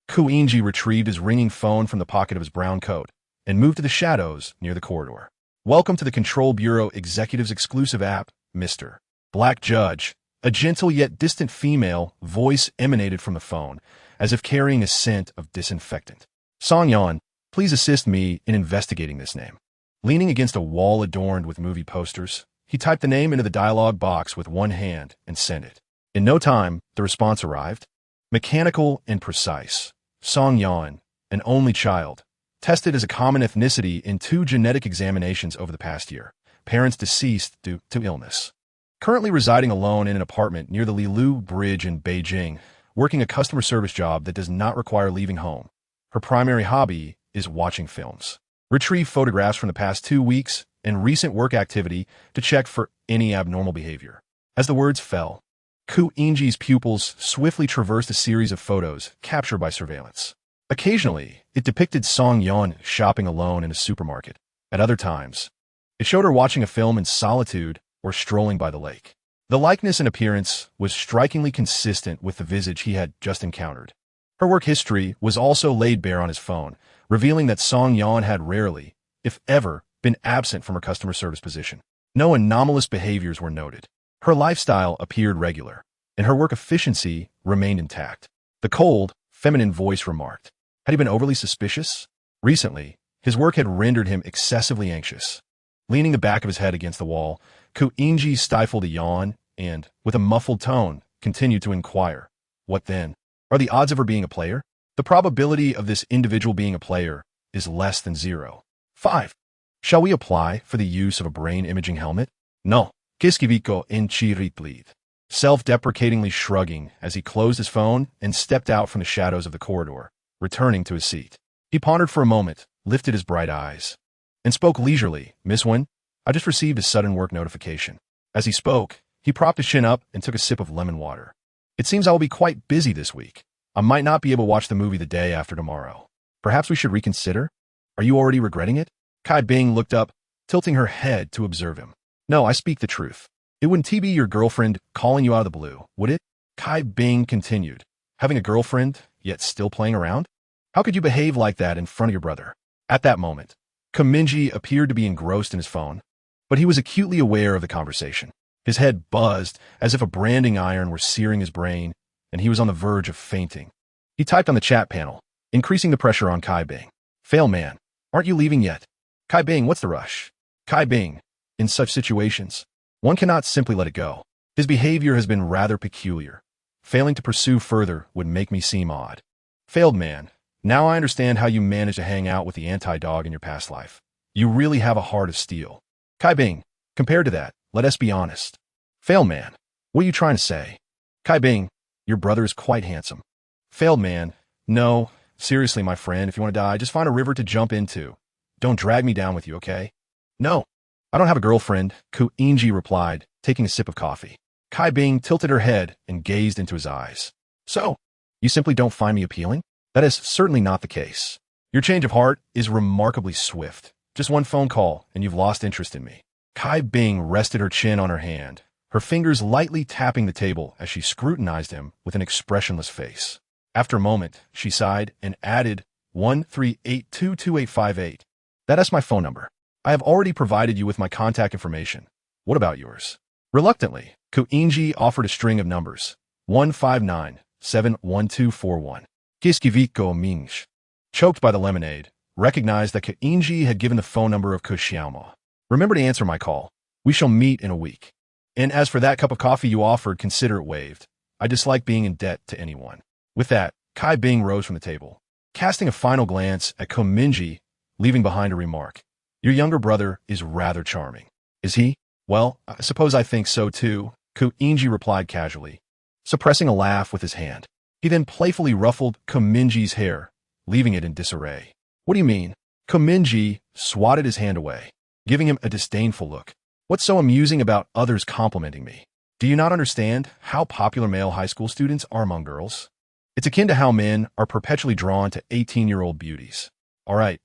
Mingye retrieved his ringing phone from the pocket of his brown coat and moved to the shadows near the corridor. Welcome to the Control Bureau Executive's exclusive app, Mr. Black Judge. A gentle yet distant female voice emanated from the phone, as if carrying a scent of disinfectant. Song-yeon, please assist me in investigating this name. Leaning against a wall adorned with movie posters, he typed the name into the dialog box with one hand and sent it. In no time, the response arrived. Mechanical and precise. Song-yeon, an only child, tested as a common ethnicity in 2 genetic examinations over the past year. Parents deceased due to illness. Currently residing alone in an apartment near the Lilu Bridge in Beijing, working a customer service job that does not require leaving home. Her primary hobby is watching films. Retrieve photographs from the past 2 weeks and recent work activity to check for any abnormal behavior. As the words fell, Mingye's pupils swiftly traversed a series of photos captured by surveillance. Occasionally, it depicted Song-yeon shopping alone in a supermarket. At other times, it showed her watching a film in solitude or strolling by the lake. The likeness and appearance was strikingly consistent with the visage he had just encountered. Her work history was also laid bare on his phone, revealing that Song-yeon had rarely, if ever, been absent from her customer service position. No anomalous behaviors were noted. Her lifestyle appeared regular, and her work efficiency remained intact. The cold, feminine voice remarked. Had he been overly suspicious? Recently, his work had rendered him excessively anxious. Leaning the back of his head against the wall, Mingye stifled a yawn and, with a muffled tone, continued to inquire. What then? Are the odds of her being a player? The probability of this individual being a player is less than 0. 5. Shall we apply for the use of a brain imaging helmet? No. Kiskiviko in Chiritlid. Self-deprecatingly shrugging as he closed his phone and stepped out from the shadows of the corridor, returning to his seat. He pondered for a moment, lifted his bright eyes, and spoke leisurely. Miss Wen, I just received a sudden work notification. As he spoke, he propped his chin up and took a sip of lemon water. It seems I will be quite busy this week. I might not be able to watch the movie the day after tomorrow. Perhaps we should reconsider? Are you already regretting it? Kai Bing looked up, tilting her head to observe him. No, I speak the truth. It wouldn't be your girlfriend calling you out of the blue, would it? Kai Bing continued. Having a girlfriend, yet still playing around? How could you behave like that in front of your brother? At that moment, Mingye appeared to be engrossed in his phone, but he was acutely aware of the conversation. His head buzzed as if a branding iron were searing his brain, and he was on the verge of fainting. He typed on the chat panel, increasing the pressure on Kai Bing. Fail man, aren't you leaving yet? Kai Bing, what's the rush? Kai Bing, in such situations, one cannot simply let it go. His behavior has been rather peculiar. Failing to pursue further would make me seem odd. Failed man, now I understand how you managed to hang out with the anti-dog in your past life. You really have a heart of steel. Kai Bing, compared to that, let us be honest. Failed man, what are you trying to say? Kai Bing, your brother is quite handsome. Failed man, no, seriously, my friend, if you want to die, just find a river to jump into. Don't drag me down with you, okay? No, I don't have a girlfriend, Mingye replied, taking a sip of coffee. Kai Bing tilted her head and gazed into his eyes. So, you simply don't find me appealing? That is certainly not the case. Your change of heart is remarkably swift. Just one phone call, and you've lost interest in me. Kai Bing rested her chin on her hand, her fingers lightly tapping the table as she scrutinized him with an expressionless face. After a moment, she sighed and added 1382258. That is my phone number. I have already provided you with my contact information. What about yours? Reluctantly, Mingye offered a string of numbers. 159-71241. Kiskiviko Mingye, choked by the lemonade, recognized that Mingye had given the phone number of Xiaomo. Remember to answer my call. We shall meet in a week. And as for that cup of coffee you offered, consider it waived. I dislike being in debt to anyone. With that, Kai Bing rose from the table, casting a final glance at Mingye, leaving behind a remark. Your younger brother is rather charming. Is he? Well, I suppose I think so too, Mingye replied casually, suppressing a laugh with his hand. He then playfully ruffled Mingye's hair, leaving it in disarray. What do you mean? Mingye swatted his hand away, giving him a disdainful look. What's so amusing about others complimenting me? Do you not understand how popular male high school students are among girls? It's akin to how men are perpetually drawn to 18-year-old beauties. All right,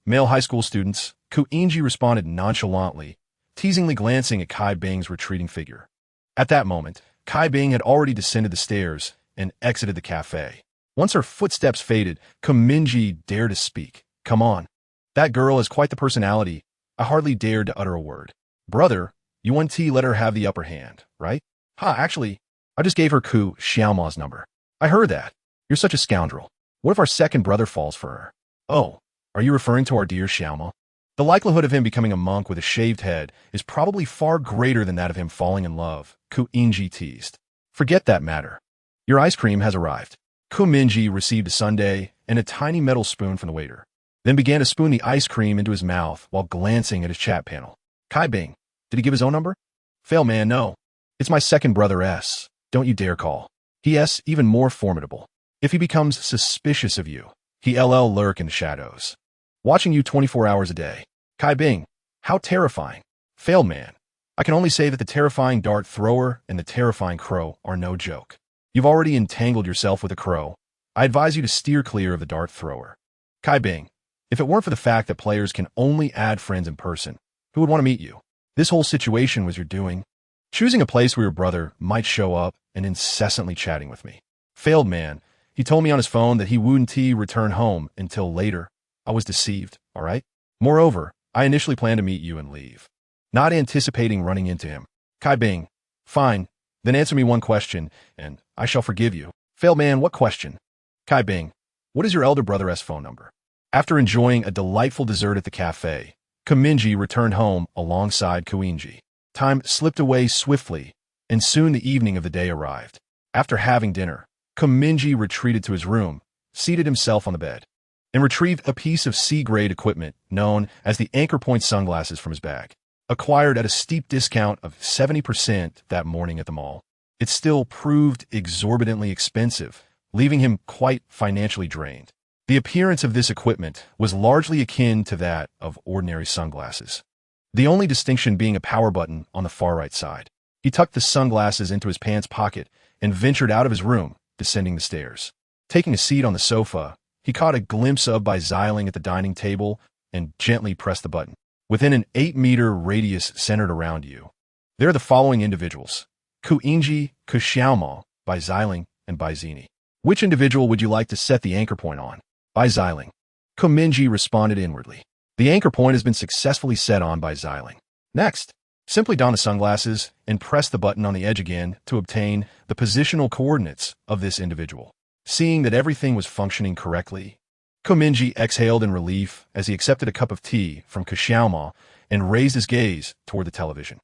male high school students, Mingye responded nonchalantly, teasingly glancing at Kai Bing's retreating figure. At that moment, Kai Bing had already descended the stairs and exited the cafe. Once her footsteps faded, Mingye dared to speak. Come on. That girl has quite the personality. I hardly dared to utter a word. Brother, you want to let her have the upper hand, right? Actually, I just gave her Xiaoma's number. I heard that. You're such a scoundrel. What if our second brother falls for her? Oh, are you referring to our dear Xiaoma? The likelihood of him becoming a monk with a shaved head is probably far greater than that of him falling in love, Mingye teased. Forget that matter. Your ice cream has arrived. Mingye received a sundae and a tiny metal spoon from the waiter, then began to spoon the ice cream into his mouth while glancing at his chat panel. Kai Bing, did he give his own number? Fail man, no. It's my second brother S. Don't you dare call. He S even more formidable. If he becomes suspicious of you, he LL lurk in the shadows, watching you 24 hours a day. Kai Bing, how terrifying. Fail man. I can only say that the terrifying dart thrower and the terrifying crow are no joke. You've already entangled yourself with a crow. I advise you to steer clear of the dart thrower. Kai Bing, if it weren't for the fact that players can only add friends in person, who would want to meet you? This whole situation was your doing. Choosing a place where your brother might show up and incessantly chatting with me. Failed man. He told me on his phone that he wouldn't return home until later. I was deceived, all right? Moreover, I initially planned to meet you and leave, not anticipating running into him. Kai Bing, fine. Then answer me one question, and I shall forgive you. Failed man, what question? Kai Bing, what is your elder brother's phone number? After enjoying a delightful dessert at the cafe, Mingye returned home alongside Mingye. Time slipped away swiftly, and soon the evening of the day arrived. After having dinner, Mingye retreated to his room, seated himself on the bed, and retrieved a piece of C-grade equipment known as the Anchor Point sunglasses from his bag. Acquired at a steep discount of 70% that morning at the mall, it still proved exorbitantly expensive, leaving him quite financially drained. The appearance of this equipment was largely akin to that of ordinary sunglasses, the only distinction being a power button on the far right side. He tucked the sunglasses into his pants pocket and ventured out of his room, descending the stairs. Taking a seat on the sofa, he caught a glimpse of Bai Xiling at the dining table and gently pressed the button. Within an 8-meter radius centered around you, there are the following individuals: Mingye, Xiaoma, Bai Xiling, and Bai Zini. Which individual would you like to set the anchor point on? Bai Xiling. Mingye responded inwardly. The anchor point has been successfully set on Bai Xiling. Next, simply don the sunglasses and press the button on the edge again to obtain the positional coordinates of this individual. Seeing that everything was functioning correctly, Mingye exhaled in relief as he accepted a cup of tea from Xiaoma and raised his gaze toward the television.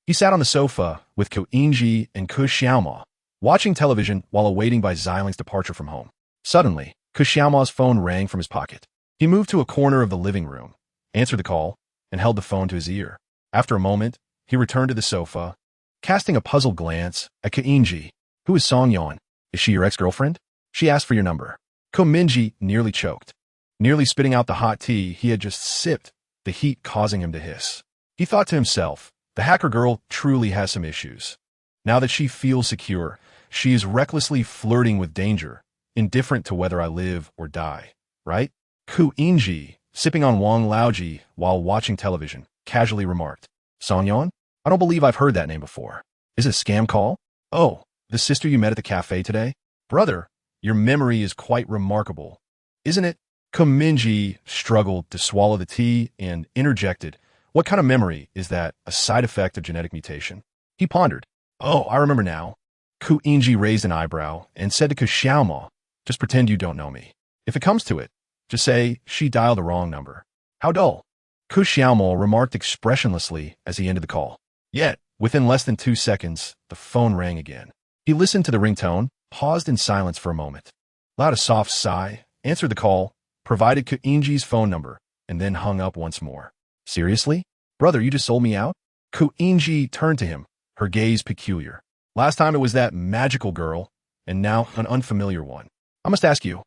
He sat on the sofa with Mingye and Xiaoma, watching television while awaiting Bai Xiling's departure from home. Suddenly, Xiaoma's phone rang from his pocket. He moved to a corner of the living room, answered the call, and held the phone to his ear. After a moment, he returned to the sofa, casting a puzzled glance at Mingye. Who is Song Yan? Is she your ex-girlfriend? She asked for your number. Mingye nearly choked, nearly spitting out the hot tea he had just sipped, the heat causing him to hiss. He thought to himself, the hacker girl truly has some issues. Now that she feels secure, she is recklessly flirting with danger, indifferent to whether I live or die, right? Mingye, sipping on Wang Laoji while watching television, casually remarked, Song Yan? I don't believe I've heard that name before. Is it a scam call? Oh, the sister you met at the cafe today? Brother, your memory is quite remarkable, isn't it? Mingye struggled to swallow the tea and interjected, what kind of memory is that, a side effect of genetic mutation? He pondered. Oh, I remember now. Mingye raised an eyebrow and said to Xiaoma, just pretend you don't know me. If it comes to it, just say she dialed the wrong number. How dull. Xiaoma remarked expressionlessly as he ended the call. Yet, within less than 2 seconds, the phone rang again. He listened to the ringtone, paused in silence for a moment, allowed a soft sigh, answered the call, provided Mingye's phone number, and then hung up once more. Seriously? Brother, you just sold me out? Mingye turned to him, her gaze peculiar. Last time it was that magical girl, and now an unfamiliar one. I must ask you,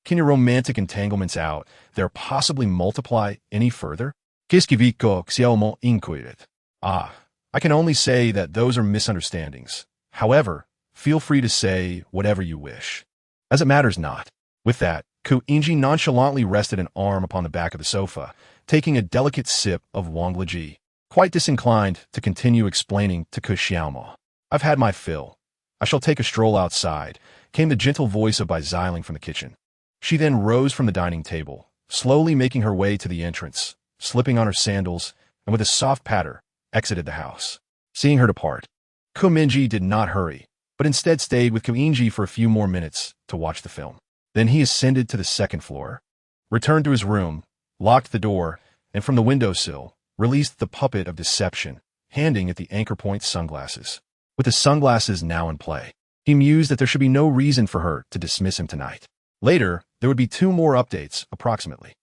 Can your romantic entanglements out there possibly multiply any further? Qu'est-ce qui vit xiaomo inquirit? Ah, I can only say that those are misunderstandings. However, feel free to say whatever you wish, as it matters not. With that, Mingye nonchalantly rested an arm upon the back of the sofa, taking a delicate sip of Wanglaji, quite disinclined to continue explaining to Xiaomo. I've had my fill. I shall take a stroll outside, came the gentle voice of Bai Xiling from the kitchen. She then rose from the dining table, slowly making her way to the entrance, slipping on her sandals, and with a soft patter, exited the house. Seeing her depart, Mingye did not hurry, but instead stayed with Mingye for a few more minutes to watch the film. Then he ascended to the second floor, returned to his room, locked the door, and from the windowsill, released the puppet of deception, handing it the anchor point sunglasses. With the sunglasses now in play, he mused that there should be no reason for her to dismiss him tonight. Later, there would be 2 more updates, approximately.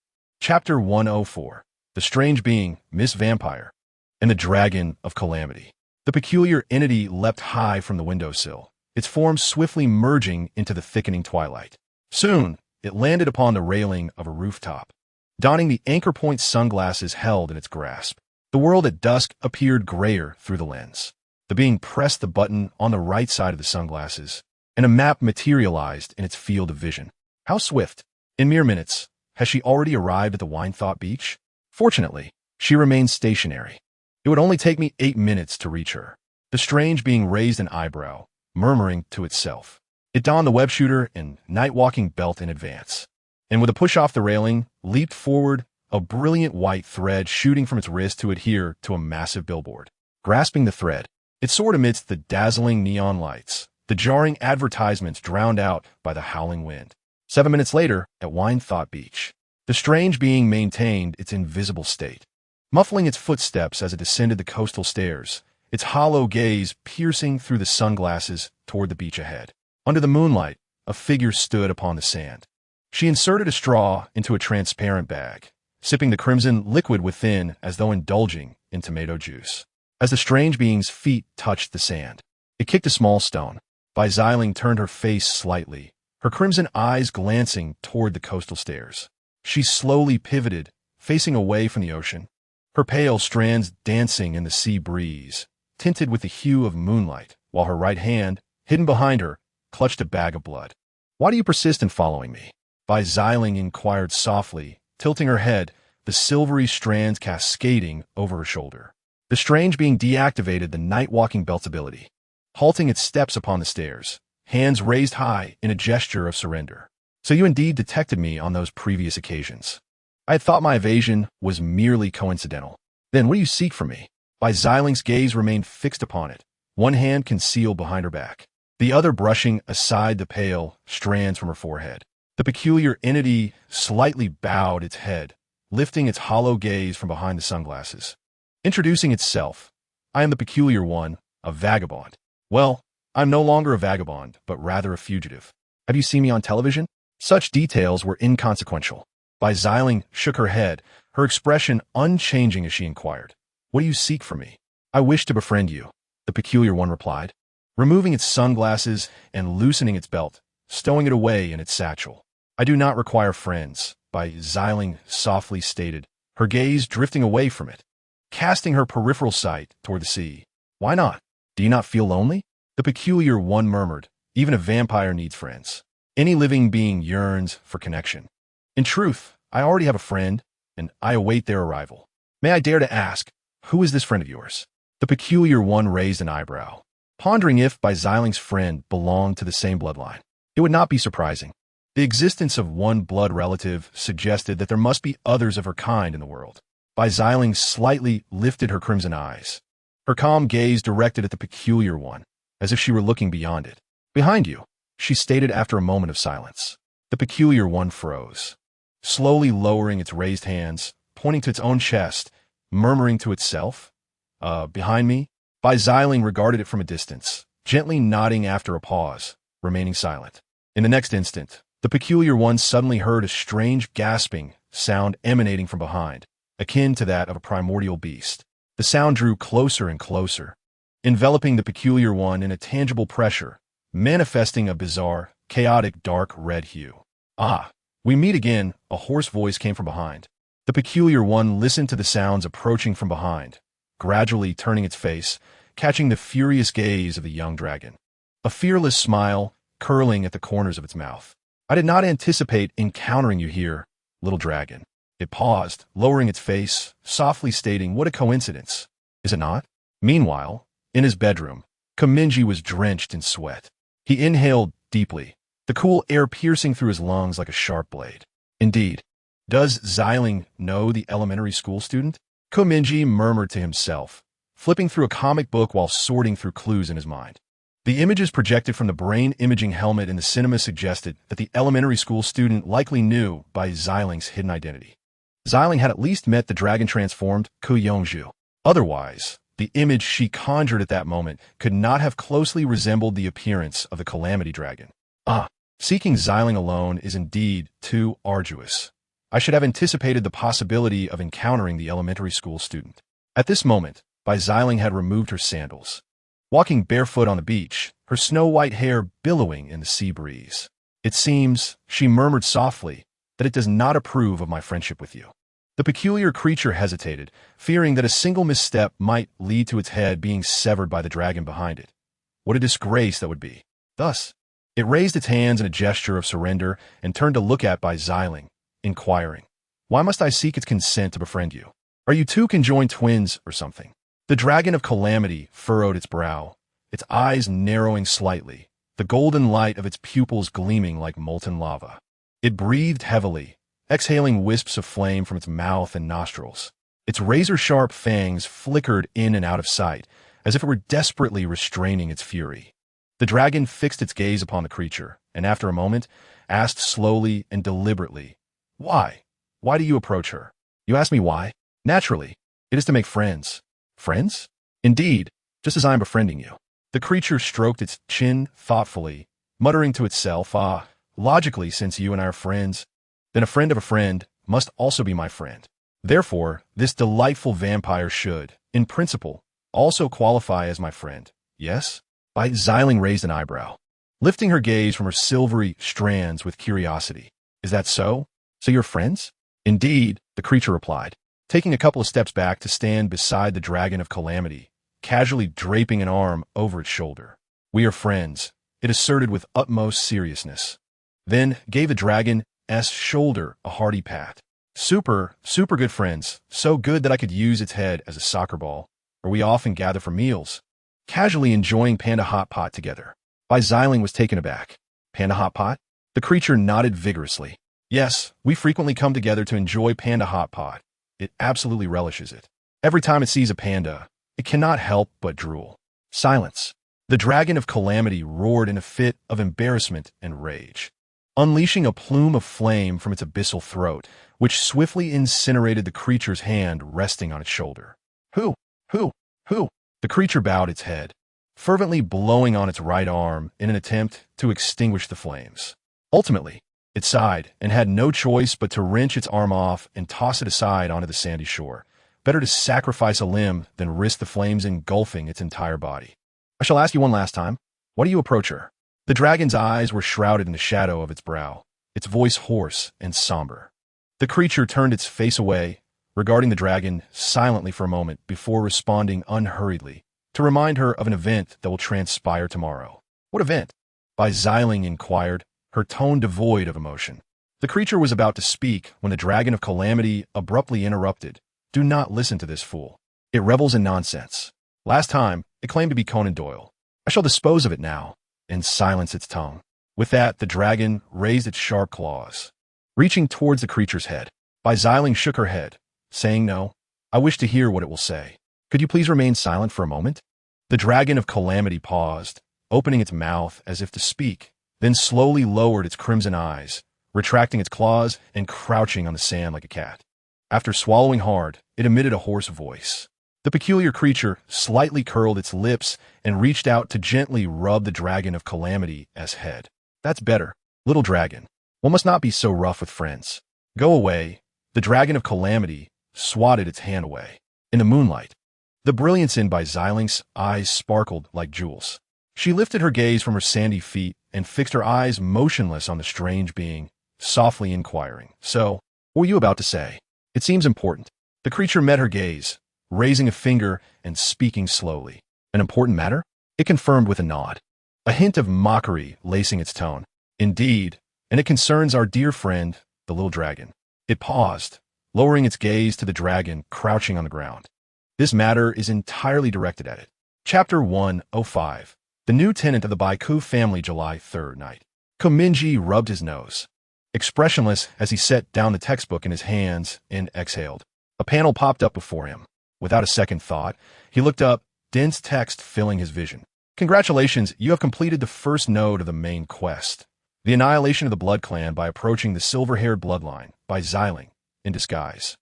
Chapter 104, The Strange Being, Miss Vampire, and the Dragon of Calamity. The peculiar entity leapt high from the windowsill, its form swiftly merging into the thickening twilight. Soon, it landed upon the railing of a rooftop, donning the anchor point sunglasses held in its grasp. The world at dusk appeared grayer through the lens. The being pressed the button on the right side of the sunglasses, and a map materialized in its field of vision. How swift! In mere minutes, has she already arrived at the Wine-Thought Beach? Fortunately, she remained stationary. It would only take me 8 minutes to reach her. The strange being raised an eyebrow, murmuring to itself. It donned the web shooter and night-walking belt in advance, and with a push off the railing, leaped forward, a brilliant white thread shooting from its wrist to adhere to a massive billboard. Grasping the thread, it soared amidst the dazzling neon lights, the jarring advertisements drowned out by the howling wind. 7 minutes later, at Wine-Thought Beach, the strange being maintained its invisible state, muffling its footsteps as it descended the coastal stairs, its hollow gaze piercing through the sunglasses toward the beach ahead. Under the moonlight, a figure stood upon the sand. She inserted a straw into a transparent bag, sipping the crimson liquid within as though indulging in tomato juice. As the strange being's feet touched the sand, it kicked a small stone. Bai Xiling turned her face slightly, her crimson eyes glancing toward the coastal stairs. She slowly pivoted, facing away from the ocean, her pale strands dancing in the sea breeze, tinted with the hue of moonlight, while her right hand, hidden behind her, clutched a bag of blood. Why do you persist in following me? Bai Xiling inquired softly, tilting her head, the silvery strands cascading over her shoulder. The strange being deactivated the night-walking belt's ability, halting its steps upon the stairs, hands raised high in a gesture of surrender. So you indeed detected me on those previous occasions. I had thought my evasion was merely coincidental. Then what do you seek from me? Bai Xiling's gaze remained fixed upon it, one hand concealed behind her back, the other brushing aside the pale strands from her forehead. The peculiar entity slightly bowed its head, lifting its hollow gaze from behind the sunglasses. Introducing itself, I am the peculiar one, a vagabond. Well, I'm no longer a vagabond, but rather a fugitive. Have you seen me on television? Such details were inconsequential. Bai Xiling shook her head, her expression unchanging as she inquired, "What do you seek from me?" "I wish to befriend you," the peculiar one replied, removing its sunglasses and loosening its belt, stowing it away in its satchel. "I do not require friends," Bai Xiling softly stated, her gaze drifting away from it, casting her peripheral sight toward the sea. "Why not? Do you not feel lonely?" The peculiar one murmured, "Even a vampire needs friends. Any living being yearns for connection. In truth, I already have a friend, and I await their arrival. May I dare to ask, who is this friend of yours?" The peculiar one raised an eyebrow, pondering if Bai Xiling's friend belonged to the same bloodline. It would not be surprising. The existence of one blood relative suggested that there must be others of her kind in the world. Bai Xiling slightly lifted her crimson eyes, her calm gaze directed at the peculiar one, as if she were looking beyond it. "Behind you," she stated after a moment of silence. The peculiar one froze, slowly lowering its raised hands, pointing to its own chest, murmuring to itself, behind me?" Bai Xiling regarded it from a distance, gently nodding after a pause, remaining silent. In the next instant, the peculiar one suddenly heard a strange gasping sound emanating from behind, akin to that of a primordial beast. The sound drew closer and closer, enveloping the peculiar one in a tangible pressure, manifesting a bizarre, chaotic dark red hue. "Ah, We meet again, a hoarse voice came from behind. The peculiar one listened to the sounds approaching from behind, gradually turning its face, catching the furious gaze of the young dragon. A fearless smile curling at the corners of its mouth. I did not anticipate encountering you here, little dragon. It paused, lowering its face, softly stating, what a coincidence. Is it not? Meanwhile, in his bedroom, Mingye was drenched in sweat. He inhaled deeply, the cool air piercing through his lungs like a sharp blade. Indeed, does Xiling know the elementary school student? Mingye murmured to himself, flipping through a comic book while sorting through clues in his mind. The images projected from the brain imaging helmet in the cinema suggested that the elementary school student likely knew by Xiling's hidden identity. Xiling had at least met the dragon-transformed Ku Yongzhu. Otherwise, the image she conjured at that moment could not have closely resembled the appearance of the Calamity Dragon. Seeking Xiling alone is indeed too arduous. I should have anticipated the possibility of encountering the elementary school student. At this moment, Xiling had removed her sandals. Walking barefoot on the beach, her snow-white hair billowing in the sea breeze. It seems, she murmured softly, that it does not approve of my friendship with you. The peculiar creature hesitated, fearing that a single misstep might lead to its head being severed by the dragon behind it. What a disgrace that would be. Thus, it raised its hands in a gesture of surrender and turned to look at Xiling, inquiring, why must I seek its consent to befriend you? Are you two conjoined twins or something? The dragon of calamity furrowed its brow, its eyes narrowing slightly, the golden light of its pupils gleaming like molten lava. It breathed heavily, exhaling wisps of flame from its mouth and nostrils. Its razor-sharp fangs flickered in and out of sight, as if it were desperately restraining its fury. The dragon fixed its gaze upon the creature, and after a moment, asked slowly and deliberately, why? Why do you approach her? You ask me why? Naturally, it is to make friends. Friends? Indeed, just as I am befriending you. The creature stroked its chin thoughtfully, muttering to itself, logically, since you and I are friends, then a friend of a friend must also be my friend. Therefore, this delightful vampire should, in principle, also qualify as my friend. Yes? Xiling raised an eyebrow, lifting her gaze from her silvery strands with curiosity. Is that so? So you're friends? Indeed, the creature replied, taking a couple of steps back to stand beside the dragon of calamity, casually draping an arm over its shoulder. We are friends, it asserted with utmost seriousness. Then gave the dragon's shoulder a hearty pat. Super good friends, so good that I could use its head as a soccer ball, where we often gather for meals, casually enjoying Panda Hot Pot together. Xiling was taken aback. Panda Hot Pot? The creature nodded vigorously. Yes, we frequently come together to enjoy Panda Hot Pot. It absolutely relishes it. Every time it sees a panda, it cannot help but drool. Silence. The dragon of calamity roared in a fit of embarrassment and rage, unleashing a plume of flame from its abyssal throat, which swiftly incinerated the creature's hand resting on its shoulder. Who? The creature bowed its head, fervently blowing on its right arm in an attempt to extinguish the flames. Ultimately, it sighed and had no choice but to wrench its arm off and toss it aside onto the sandy shore. Better to sacrifice a limb than risk the flames engulfing its entire body. I shall ask you one last time. Why do you approach her? The dragon's eyes were shrouded in the shadow of its brow, its voice hoarse and somber. The creature turned its face away, regarding the dragon silently for a moment before responding unhurriedly, to remind her of an event that will transpire tomorrow. What event? Xiling inquired, her tone devoid of emotion. The creature was about to speak when the dragon of calamity abruptly interrupted. Do not listen to this fool. It revels in nonsense. Last time, it claimed to be Conan Doyle. I shall dispose of it now, and silence its tongue. With that, the dragon raised its sharp claws, reaching towards the creature's head. Xiling shook her head, saying no. I wish to hear what it will say. Could you please remain silent for a moment? The dragon of calamity paused, opening its mouth as if to speak, then slowly lowered its crimson eyes, retracting its claws and crouching on the sand like a cat. After swallowing hard, it emitted a hoarse voice. The peculiar creature slightly curled its lips and reached out to gently rub the dragon of calamity's head. That's better, little dragon. One must not be so rough with friends. Go away. The dragon of calamity swatted its hand away. In the moonlight, the brilliance in Xiling's eyes sparkled like jewels. She lifted her gaze from her sandy feet and fixed her eyes motionless on the strange being, softly inquiring. So, what were you about to say? It seems important. The creature met her gaze, raising a finger and speaking slowly. An important matter? It confirmed with a nod, a hint of mockery lacing its tone. Indeed, and it concerns our dear friend, the little dragon. It paused, lowering its gaze to the dragon crouching on the ground. This matter is entirely directed at it. Chapter 105. The new tenant of the Baiku family, July 3rd night. Mingye rubbed his nose, expressionless as he set down the textbook in his hands and exhaled. A panel popped up before him. Without a second thought, he looked up, dense text filling his vision. Congratulations, you have completed the first node of the main quest. The annihilation of the Blood Clan by approaching the silver-haired bloodline, by Xiling, in disguise.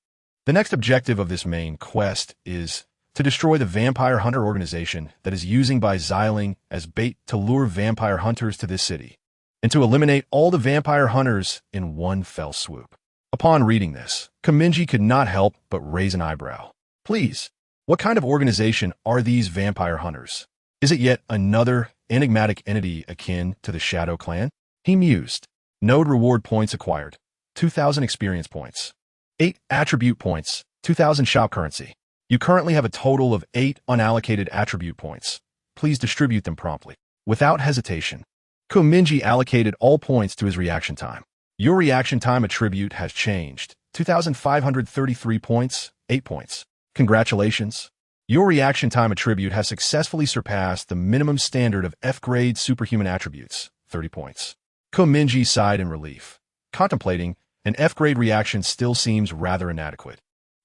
The next objective of this main quest is to destroy the vampire hunter organization that is using by Xiling as bait to lure vampire hunters to this city, and to eliminate all the vampire hunters in one fell swoop. Upon reading this, Mingye could not help but raise an eyebrow. Please, what kind of organization are these vampire hunters? Is it yet another enigmatic entity akin to the Shadow Clan? He mused. Node reward points acquired. 2,000 experience points. 8 attribute points. 2,000 shop currency. You currently have a total of 8 unallocated attribute points. Please distribute them promptly. Without hesitation, Mingye allocated all points to his reaction time. Your reaction time attribute has changed. 2,533 points, 8 points. Congratulations. Your reaction time attribute has successfully surpassed the minimum standard of F-grade superhuman attributes, 30 points. Mingye sighed in relief. Contemplating, an F-grade reaction still seems rather inadequate.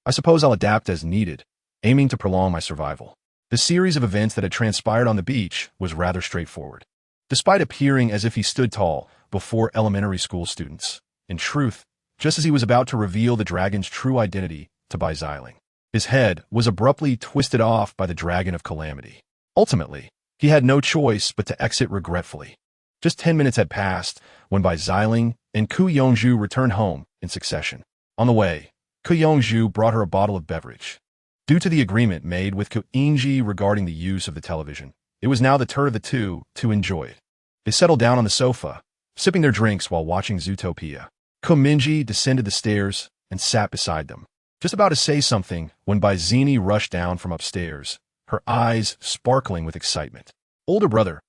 I suppose I'll adapt as needed, aiming to prolong my survival. The series of events that had transpired on the beach was rather straightforward. Despite appearing as if he stood tall before elementary school students, in truth, just as he was about to reveal the dragon's true identity to Bai Xiling, his head was abruptly twisted off by the Dragon of Calamity. Ultimately, he had no choice but to exit regretfully. Just 10 minutes had passed when Bai Xiling and Ku Yongzhu returned home in succession. On the way, Ku Yongzhu brought her a bottle of beverage. Due to the agreement made with Ku Yongzhu regarding the use of the television, it was now the turn of the two to enjoy it. They settled down on the sofa, sipping their drinks while watching Zootopia. Mingye descended the stairs and sat beside them, just about to say something when Bai Zini rushed down from upstairs, her eyes sparkling with excitement. Older brother,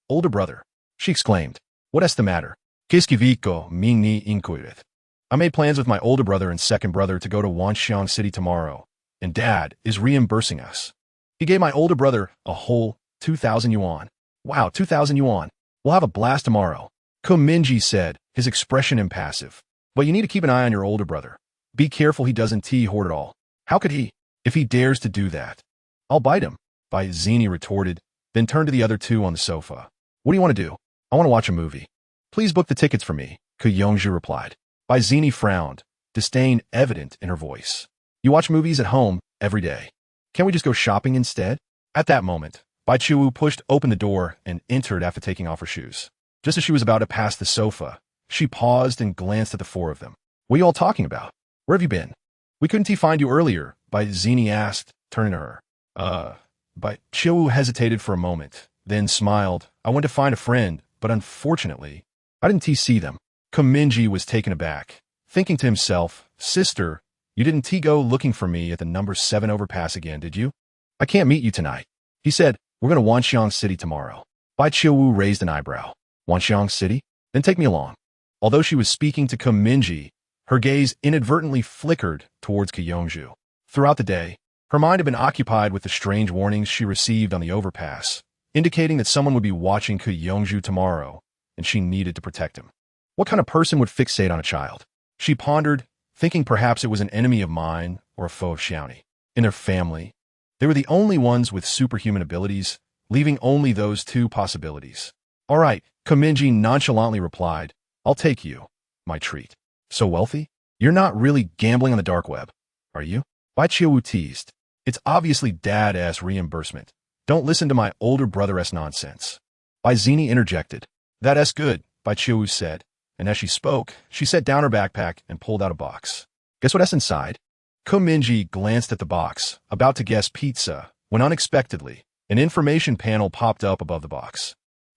she exclaimed. What is the matter? Kiskiviko Mingye inquired. I made plans with my older brother and second brother to go to Wanxiang City tomorrow, and Dad is reimbursing us. He gave my older brother a whole 2,000 yuan. Wow, 2,000 yuan. We'll have a blast tomorrow. Mingye said, his expression impassive. But you need to keep an eye on your older brother. Be careful he doesn't hoard it all. How could he? If he dares to do that, I'll bite him, Bai Zini retorted, then turned to the other two on the sofa. What do you want to do? I want to watch a movie. Please book the tickets for me, Ku Yongzhu replied. Bai Zini frowned, disdain evident in her voice. You watch movies at home every day. Can't we just go shopping instead? At that moment, Bai Chuwu pushed open the door and entered after taking off her shoes. Just as she was about to pass the sofa, she paused and glanced at the four of them. What are you all talking about? Where have you been? We couldn't find you earlier, Bai Zini asked, turning to her. Bai Chuwu hesitated for a moment, then smiled. I went to find a friend, but unfortunately, I didn't see them. Mingye was taken aback, thinking to himself, Sister, you didn't go looking for me at the number 7 overpass again, did you? I can't meet you tonight. He said, we're going to Wanxiang City tomorrow. Bai Chuwu raised an eyebrow. Wanxiang City? Then take me along. Although she was speaking to Mingye, her gaze inadvertently flickered towards Ku Yongzhu. Throughout the day, her mind had been occupied with the strange warnings she received on the overpass, indicating that someone would be watching Ku Yongzhu tomorrow, and she needed to protect him. What kind of person would fixate on a child? She pondered, thinking perhaps it was an enemy of mine or a foe of Xiaoni. In their family, they were the only ones with superhuman abilities, leaving only those two possibilities. All right, Mingye nonchalantly replied, I'll take you, my treat. So wealthy? You're not really gambling on the dark web, are you? Bai Chuwu teased. It's obviously Dad-ass reimbursement. Don't listen to my older brother-ass nonsense. Bai Zini interjected. That's good, Bai Chuwu said, and as she spoke, she set down her backpack and pulled out a box. Guess what's inside? Mingye glanced at the box, about to guess pizza, when unexpectedly, an information panel popped up above the box.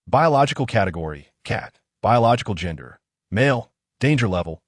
Biological category, cat. Biological gender, male. Danger level,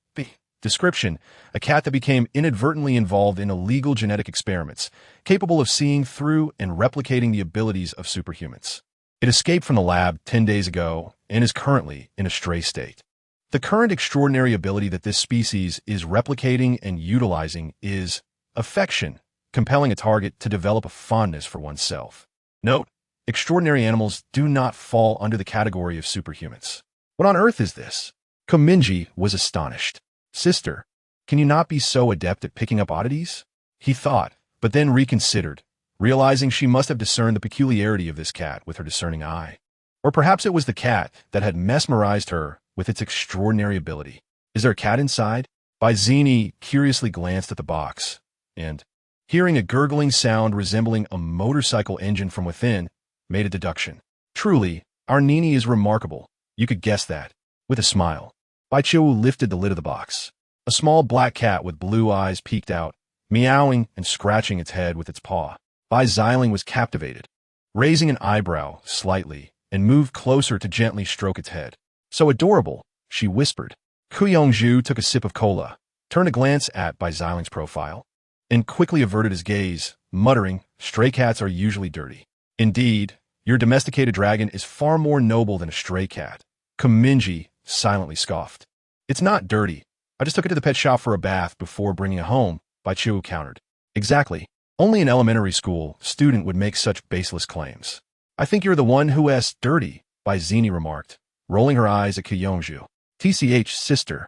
Description: a cat that became inadvertently involved in illegal genetic experiments, capable of seeing through and replicating the abilities of superhumans. It escaped from the lab 10 days ago and is currently in a stray state. The current extraordinary ability that this species is replicating and utilizing is affection, compelling a target to develop a fondness for oneself. Note: extraordinary animals do not fall under the category of superhumans. What on earth is this? Mingye was astonished. Sister, can you not be so adept at picking up oddities? He thought, but then reconsidered, realizing she must have discerned the peculiarity of this cat with her discerning eye. Or perhaps it was the cat that had mesmerized her with its extraordinary ability. Is there a cat inside? Zini curiously glanced at the box, and, hearing a gurgling sound resembling a motorcycle engine from within, made a deduction. Truly, our Nini is remarkable. You could guess that. With a smile, Baiqiu lifted the lid of the box. A small black cat with blue eyes peeked out, meowing and scratching its head with its paw. Bai Xiling was captivated, raising an eyebrow slightly, and moved closer to gently stroke its head. So adorable, she whispered. Kuyongzhu took a sip of cola, turned a glance at Bai Xiling's profile, and quickly averted his gaze, muttering, "Stray cats are usually dirty. Indeed, your domesticated dragon is far more noble than a stray cat." Mingye silently scoffed. "It's not dirty. I just took it to the pet shop for a bath before bringing it home," Baiqiu countered. "Exactly. Only an elementary school student would make such baseless claims." "I think you're the one who is dirty," Zini remarked, rolling her eyes at Kuyongzhu. "TCH, sister,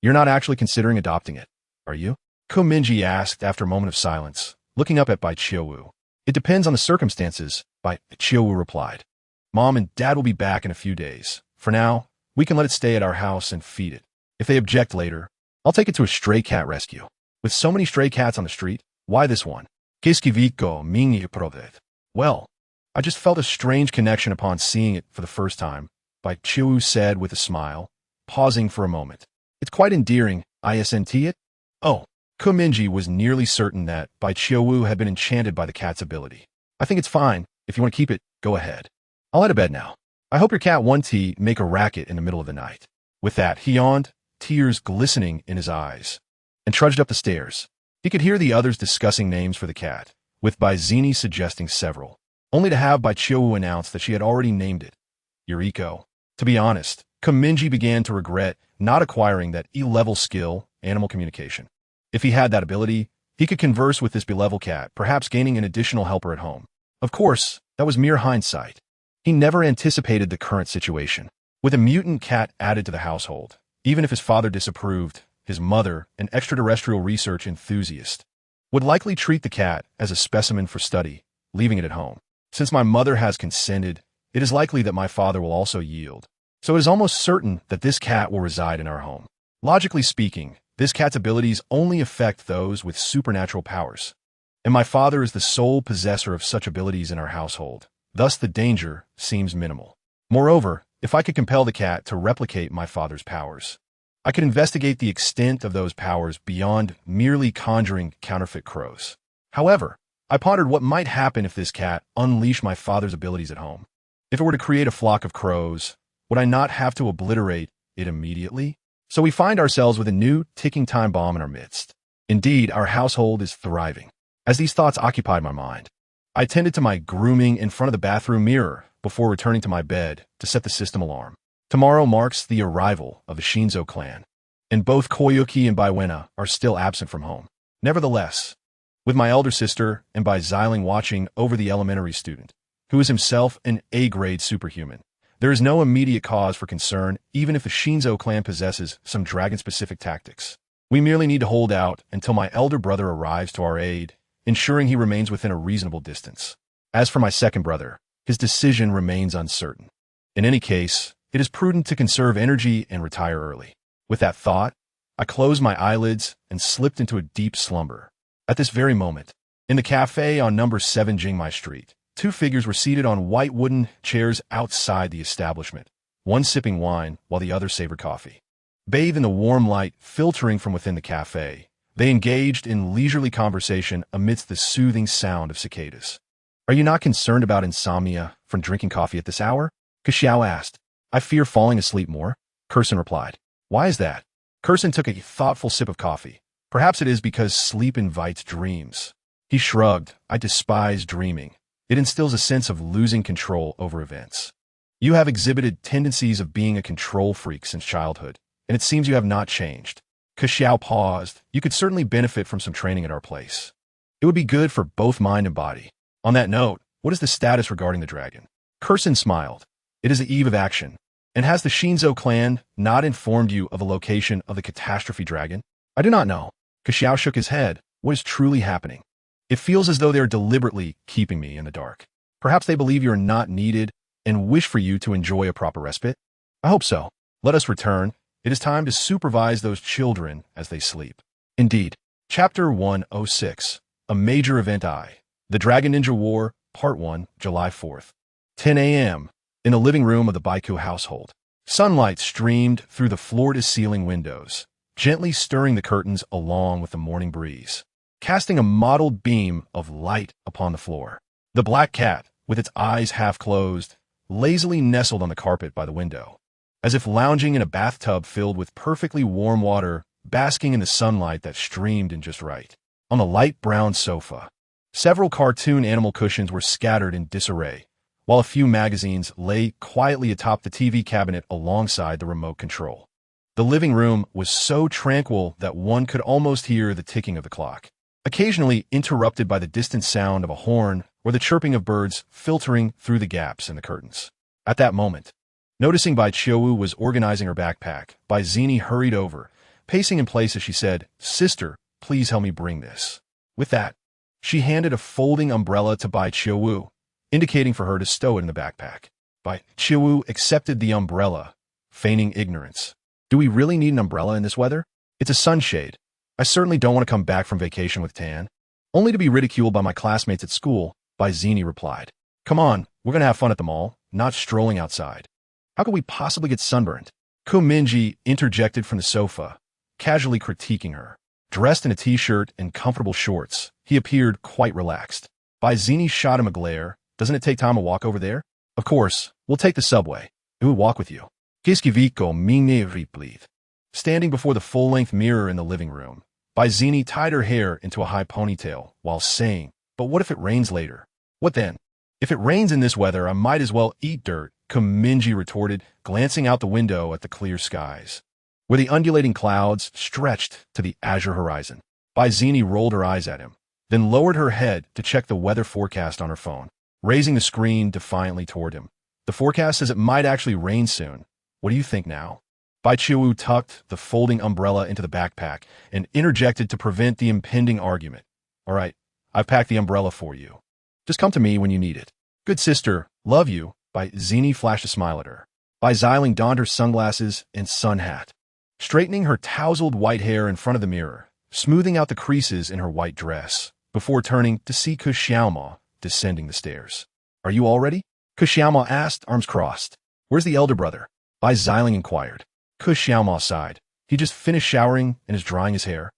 you're not actually considering adopting it, are you?" Mingye asked after a moment of silence, looking up at Baiqiu. "It depends on the circumstances," Baiqiu replied. "Mom and Dad will be back in a few days. For now, we can let it stay at our house and feed it. If they object later, I'll take it to a stray cat rescue. With so many stray cats on the street, why this one?" Kiskiviko Mingye provet. "Well, I just felt a strange connection upon seeing it for the first time," Baiqiu said with a smile, pausing for a moment. "It's quite endearing, isn't it?" Oh, Mingye was nearly certain that Baiqiu had been enchanted by the cat's ability. "I think it's fine. If you want to keep it, go ahead. I'll head to bed now. I hope your cat won't make a racket in the middle of the night." With that, he yawned, tears glistening in his eyes, and trudged up the stairs. He could hear the others discussing names for the cat, with Zini suggesting several, only to have Baiqiu announce that she had already named it, Yuriko. To be honest, Mingye began to regret not acquiring that E-level skill, animal communication. If he had that ability, he could converse with this beloved cat, perhaps gaining an additional helper at home. Of course, that was mere hindsight. He never anticipated the current situation. With a mutant cat added to the household, even if his father disapproved, his mother, an extraterrestrial research enthusiast, would likely treat the cat as a specimen for study, leaving it at home. Since my mother has consented, it is likely that my father will also yield. So it is almost certain that this cat will reside in our home. Logically speaking, this cat's abilities only affect those with supernatural powers. And my father is the sole possessor of such abilities in our household. Thus the danger seems minimal. Moreover, if I could compel the cat to replicate my father's powers, I could investigate the extent of those powers beyond merely conjuring counterfeit crows. However, I pondered what might happen if this cat unleashed my father's abilities at home. If it were to create a flock of crows, would I not have to obliterate it immediately? So we find ourselves with a new ticking time bomb in our midst. Indeed, our household is thriving. As these thoughts occupied my mind, I tended to my grooming in front of the bathroom mirror before returning to my bed to set the system alarm. Tomorrow marks the arrival of the Shinzo clan, and both Koyuki and Baiwena are still absent from home. Nevertheless, with my elder sister and Bai Xiling watching over the elementary student, who is himself an A-grade superhuman, there is no immediate cause for concern even if the Shinzo clan possesses some dragon-specific tactics. We merely need to hold out until my elder brother arrives to our aid, ensuring he remains within a reasonable distance. As for my second brother, his decision remains uncertain. In any case, it is prudent to conserve energy and retire early. With that thought, I closed my eyelids and slipped into a deep slumber. At this very moment, in the cafe on number 7 Jingmai Street, two figures were seated on white wooden chairs outside the establishment, one sipping wine while the other savored coffee. Bathed in the warm light filtering from within the cafe, they engaged in leisurely conversation amidst the soothing sound of cicadas. "Are you not concerned about insomnia from drinking coffee at this hour?" Xiao asked. "I fear falling asleep more," Curson replied. "Why is that?" Kursin took a thoughtful sip of coffee. Perhaps it is because sleep invites dreams. He shrugged. I despise dreaming. It instills a sense of losing control over events. You have exhibited tendencies of being a control freak since childhood, and it seems you have not changed. Xiao paused. You could certainly benefit from some training at our place. It would be good for both mind and body. On that note, what is the status regarding the dragon? Kursin smiled. It is the eve of action. And has the Shinzo clan not informed you of the location of the catastrophe dragon? I do not know. Xiao shook his head. What is truly happening? It feels as though they are deliberately keeping me in the dark. Perhaps they believe you are not needed and wish for you to enjoy a proper respite? I hope so. Let us return. It is time to supervise those children as they sleep. Indeed. Chapter 106. A Major Event The Dragon Ninja War, Part 1, July 4th. 10 a.m. In the living room of the Baiku household. Sunlight streamed through the floor-to-ceiling windows, gently stirring the curtains along with the morning breeze, casting a mottled beam of light upon the floor. The black cat, with its eyes half closed, lazily nestled on the carpet by the window, as if lounging in a bathtub filled with perfectly warm water, basking in the sunlight that streamed in just right. On the light brown sofa, several cartoon animal cushions were scattered in disarray, while a few magazines lay quietly atop the TV cabinet alongside the remote control. The living room was so tranquil that one could almost hear the ticking of the clock, occasionally interrupted by the distant sound of a horn or the chirping of birds filtering through the gaps in the curtains. At that moment, noticing Bai Qiuwu was organizing her backpack, Bai Zini hurried over, pacing in place as she said, "Sister, please help me bring this." With that, she handed a folding umbrella to Bai Qiuwu, indicating for her to stow it in the backpack. Bai Qiuwu accepted the umbrella, feigning ignorance. Do we really need an umbrella in this weather? It's a sunshade. I certainly don't want to come back from vacation with tan. Only to be ridiculed by my classmates at school, Bai Zini replied. Come on, we're going to have fun at the mall, not strolling outside. How could we possibly get sunburned? Mingye interjected from the sofa, casually critiquing her. Dressed in a t-shirt and comfortable shorts, he appeared quite relaxed. Bai Zini shot him a glare. Doesn't it take time to walk over there? Of course, we'll take the subway. Who would walk with you? Kiskiviko Mingye replied. Standing before the full-length mirror in the living room, Bai Zini tied her hair into a high ponytail while saying, but what if it rains later? What then? If it rains in this weather, I might as well eat dirt, Mingye retorted, glancing out the window at the clear skies, where the undulating clouds stretched to the azure horizon. Bai Zini rolled her eyes at him, then lowered her head to check the weather forecast on her phone, raising the screen defiantly toward him. The forecast says it might actually rain soon. What do you think now? Bai Qiuwu tucked the folding umbrella into the backpack and interjected to prevent the impending argument. All right, I've packed the umbrella for you. Just come to me when you need it. Good sister, love you. Bai Zini flashed a smile at her. Bai Xiling donned her sunglasses and sun hat, straightening her tousled white hair in front of the mirror, smoothing out the creases in her white dress, before turning to see Xiaoma descending the stairs. Are you all ready? Xiaoma asked, arms crossed. Where's the elder brother? Bai Xiling inquired. Xiaoma sighed. He just finished showering and is drying his hair.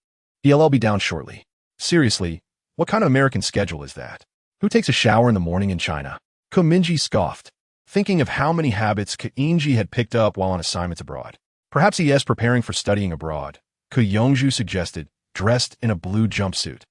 He'll be down shortly. Seriously, what kind of American schedule is that? Who takes a shower in the morning in China? Mingye scoffed, thinking of how many habits Mingye had picked up while on assignments abroad. Perhaps he is preparing for studying abroad, Yongju suggested, dressed in a blue jumpsuit,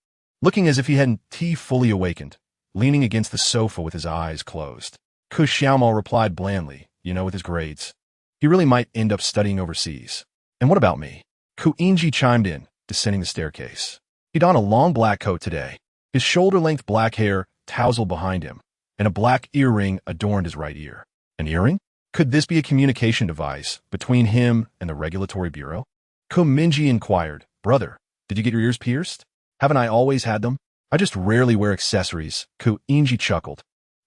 looking as if he hadn't fully awakened, leaning against the sofa with his eyes closed. Xiaoma replied blandly, with his grades. He really might end up studying overseas. And what about me? Mingye chimed in, descending the staircase. He donned a long black coat today. His shoulder-length black hair tousled behind him, and a black earring adorned his right ear. An earring? Could this be a communication device between him and the Regulatory Bureau? Mingye inquired, Brother, did you get your ears pierced? Haven't I always had them? I just rarely wear accessories. Mingye chuckled.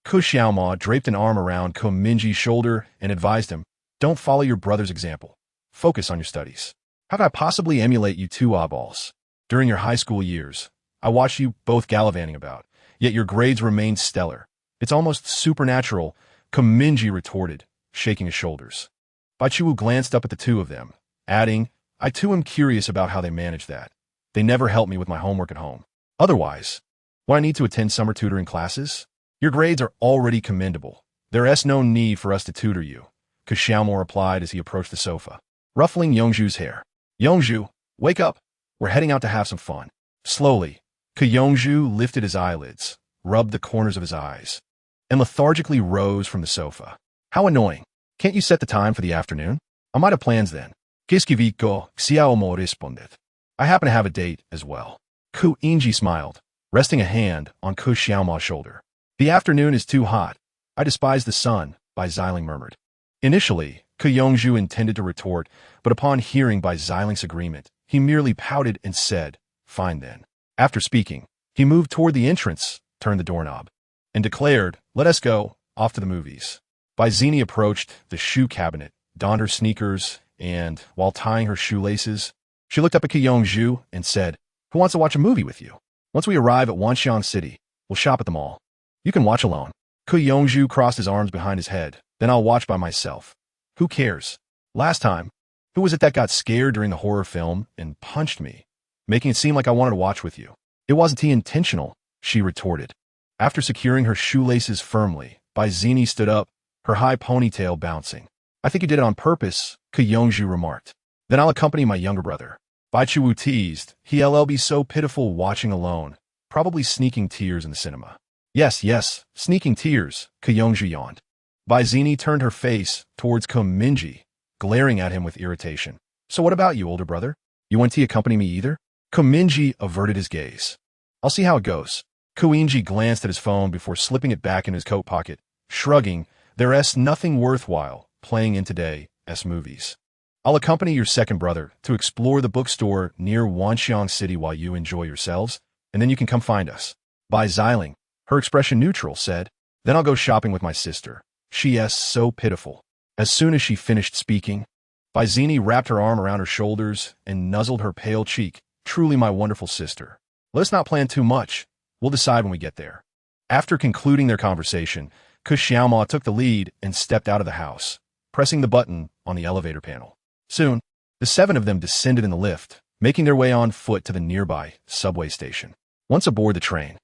Xiaoma draped an arm around Mingye's shoulder and advised him, Don't follow your brother's example. Focus on your studies. How could I possibly emulate you two oddballs? During your high school years, I watched you both gallivanting about, yet your grades remained stellar. It's almost supernatural, Mingye retorted, shaking his shoulders. Bai Qiuwu glanced up at the two of them, adding, I too am curious about how they manage that. They never help me with my homework at home. Otherwise, will I need to attend summer tutoring classes? Your grades are already commendable. There is no need for us to tutor you, Xiaoma replied as he approached the sofa, ruffling Yongju's hair. Yongju, wake up. We're heading out to have some fun. Slowly, Yongju lifted his eyelids, rubbed the corners of his eyes, and lethargically rose from the sofa. How annoying. Can't you set the time for the afternoon? I might have plans then. Kiskiviko, xiaomo responded. I happen to have a date as well. Ku Inji smiled, resting a hand on Ku Xiaoma's shoulder. The afternoon is too hot. I despise the sun, Bai Xiling murmured. Initially, Ku Yongju intended to retort, but upon hearing Bai Xiling's agreement, he merely pouted and said, fine then. After speaking, he moved toward the entrance, turned the doorknob, and declared, let us go, off to the movies. Bai Zini approached the shoe cabinet, donned her sneakers, and, while tying her shoelaces, she looked up at Ku Yongju and said, who wants to watch a movie with you? Once we arrive at Wanxiang City, we'll shop at the mall. You can watch alone. Ku Yongju crossed his arms behind his head. Then I'll watch by myself. Who cares? Last time, who was it that got scared during the horror film and punched me, making it seem like I wanted to watch with you? It wasn't intentional, she retorted. After securing her shoelaces firmly, Bai Zini stood up, her high ponytail bouncing. I think you did it on purpose, Ku Yongju remarked. Then I'll accompany my younger brother. Bai Chuwu teased. He'll be so pitiful watching alone, probably sneaking tears in the cinema. Yes, sneaking tears, Ku Yongju yawned. Bai Zini turned her face towards Mingye, glaring at him with irritation. So what about you, older brother? You want to accompany me either? Mingye averted his gaze. I'll see how it goes. Mingye glanced at his phone before slipping it back in his coat pocket, shrugging. There's nothing worthwhile playing in today's movies. I'll accompany your second brother to explore the bookstore near Wanxiang City while you enjoy yourselves, and then you can come find us. Bai Xiling, her expression neutral, said, then I'll go shopping with my sister. She's so pitiful. As soon as she finished speaking, Bai Zini wrapped her arm around her shoulders and nuzzled her pale cheek. Truly my wonderful sister. Let's not plan too much. We'll decide when we get there. After concluding their conversation, Ku Xiaoma took the lead and stepped out of the house, pressing the button on the elevator panel. Soon, the seven of them descended in the lift, making their way on foot to the nearby subway station. Once aboard the train,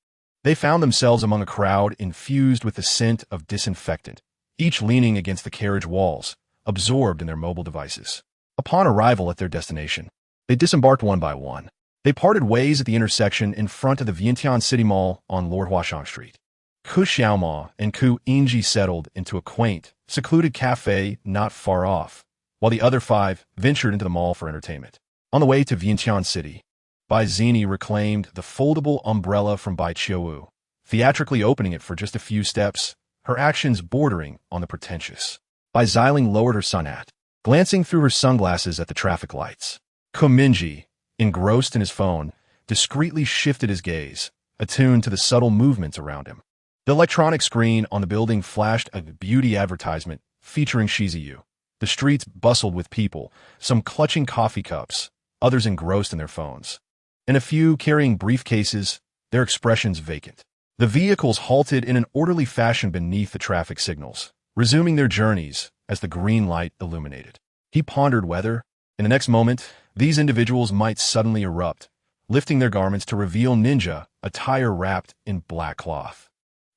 they found themselves among a crowd infused with the scent of disinfectant, each leaning against the carriage walls, absorbed in their mobile devices. Upon arrival at their destination, they disembarked one by one. They parted ways at the intersection in front of the Vientiane City Mall on Lord Huashang Street. Ku Xiaoma and Ku Inji settled into a quaint, secluded cafe not far off, while the other five ventured into the mall for entertainment. On the way to Vientiane City, Bai Zini reclaimed the foldable umbrella from Bai Chuwu, theatrically opening it for just a few steps, her actions bordering on the pretentious. Bai Xiling lowered her sun hat, glancing through her sunglasses at the traffic lights. Ku Mingye, engrossed in his phone, discreetly shifted his gaze, attuned to the subtle movements around him. The electronic screen on the building flashed a beauty advertisement featuring Shizuyu. The streets bustled with people, some clutching coffee cups, others engrossed in their phones, and a few carrying briefcases, their expressions vacant. The vehicles halted in an orderly fashion beneath the traffic signals, resuming their journeys as the green light illuminated. He pondered whether, in the next moment, these individuals might suddenly erupt, lifting their garments to reveal ninja attire wrapped in black cloth.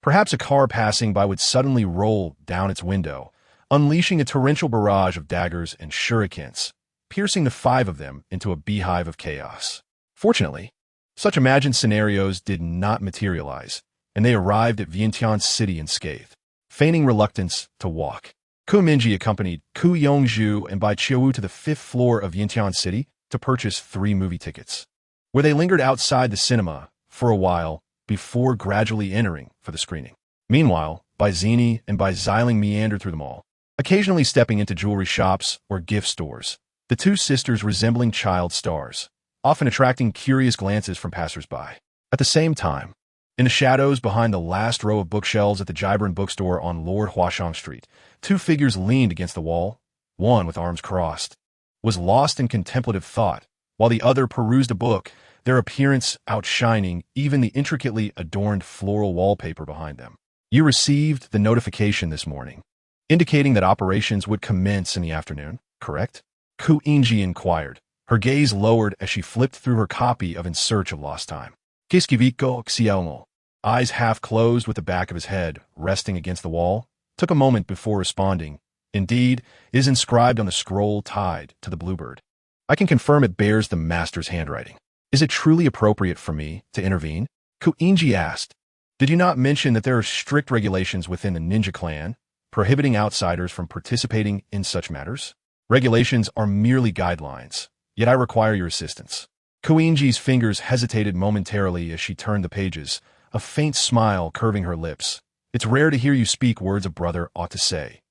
Perhaps a car passing by would suddenly roll down its window, unleashing a torrential barrage of daggers and shurikens, piercing the five of them into a beehive of chaos. Fortunately, such imagined scenarios did not materialize, and they arrived at Vientiane City unscathed, feigning reluctance to walk. Ku Mingye accompanied Ku Yongju and Bai Chuwu to the 5th floor of Vientiane City to purchase 3 movie tickets, where they lingered outside the cinema for a while before gradually entering for the screening. Meanwhile, Bai Zini and Bai Xiling meandered through the mall, occasionally stepping into jewelry shops or gift stores, the two sisters resembling child stars, often attracting curious glances from passers-by. At the same time, in the shadows behind the last row of bookshelves at the Gibran bookstore on Lord Huashang Street, 2 figures leaned against the wall. One, with arms crossed, was lost in contemplative thought, while the other perused a book, their appearance outshining even the intricately adorned floral wallpaper behind them. You received the notification this morning, indicating that operations would commence in the afternoon, correct? Ku Inji inquired, her gaze lowered as she flipped through her copy of In Search of Lost Time. Kiskiviko Xiaomo, eyes half closed with the back of his head resting against the wall, took a moment before responding. Indeed, it is inscribed on the scroll tied to the bluebird. I can confirm it bears the master's handwriting. Is it truly appropriate for me to intervene? Koinji asked. Did you not mention that there are strict regulations within the ninja clan, prohibiting outsiders from participating in such matters? Regulations are merely guidelines, yet I require your assistance. Koinji's fingers hesitated momentarily as she turned the pages, a faint smile curving her lips. It's rare to hear you speak words a brother ought to say.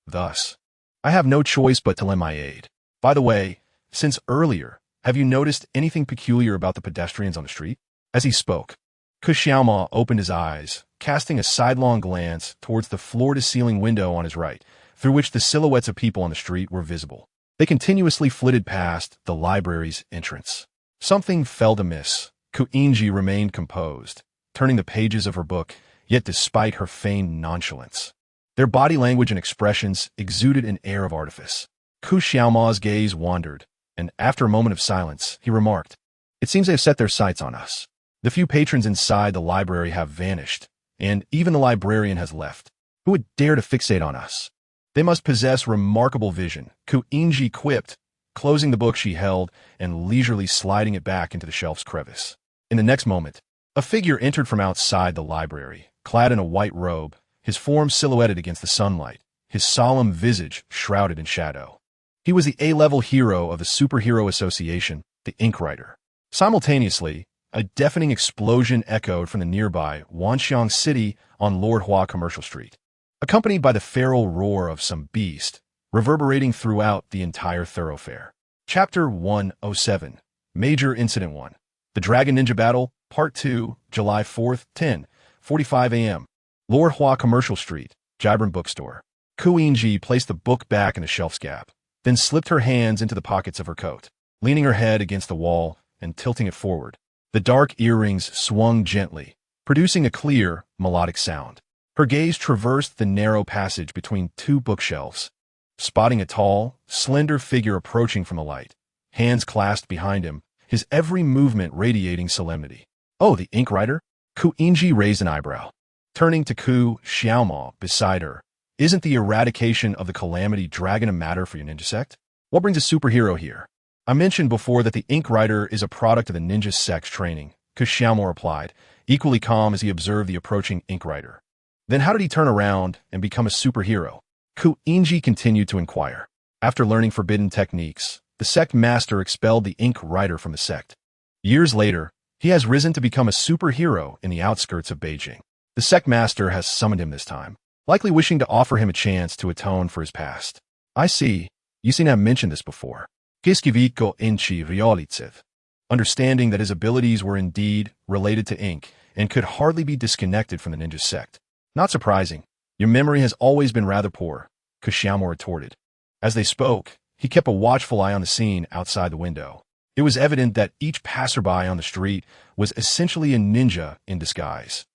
Thus, I have no choice but to lend my aid. By the way, since earlier, have you noticed anything peculiar about the pedestrians on the street? As he spoke, Xiaoma opened his eyes, casting a sidelong glance towards the floor-to-ceiling window on his right, through which the silhouettes of people on the street were visible. They continuously flitted past the library's entrance. Something felt amiss. Koinji remained composed, turning the pages of her book, yet despite her feigned nonchalance, their body language and expressions exuded an air of artifice. Xiaoma's gaze wandered, and after a moment of silence, he remarked, It seems they have set their sights on us. The few patrons inside the library have vanished, and even the librarian has left. Who would dare to fixate on us? They must possess remarkable vision, Koinji quipped, closing the book she held and leisurely sliding it back into the shelf's crevice. In the next moment, a figure entered from outside the library, clad in a white robe, his form silhouetted against the sunlight, his solemn visage shrouded in shadow. He was the A-level hero of the Superhero Association, the Ink Writer. Simultaneously, a deafening explosion echoed from the nearby Wanxiang City on Lord Hua Commercial Street, accompanied by the feral roar of some beast, reverberating throughout the entire thoroughfare. Chapter 107, Major Incident 1, The Dragon Ninja Battle, Part 2, July 4th, 10:45 a.m. Lord Hua Commercial Street, Gibran Bookstore. Koinji placed the book back in the shelf's gap, then slipped her hands into the pockets of her coat, leaning her head against the wall and tilting it forward. The dark earrings swung gently, producing a clear, melodic sound. Her gaze traversed the narrow passage between two bookshelves, spotting a tall, slender figure approaching from the light, hands clasped behind him, his every movement radiating solemnity. Oh, the ink writer? Koinji raised an eyebrow. Turning to Xiaoma beside her, isn't the eradication of the calamity dragon a matter for your ninja sect? What brings a superhero here? I mentioned before that the ink writer is a product of the ninja sect's training, Xiaoma replied, equally calm as he observed the approaching ink writer. Then how did he turn around and become a superhero? Koinji continued to inquire. After learning forbidden techniques, the sect master expelled the ink writer from the sect. Years later, he has risen to become a superhero in the outskirts of Beijing. The sect master has summoned him this time, likely wishing to offer him a chance to atone for his past. I see. You seem to have mentioned this before. Kiskiviko inchi realitsev. Understanding that his abilities were indeed related to ink and could hardly be disconnected from the ninja sect. Not surprising. Your memory has always been rather poor, Xiaoma retorted. As they spoke, he kept a watchful eye on the scene outside the window. It was evident that each passerby on the street was essentially a ninja in disguise,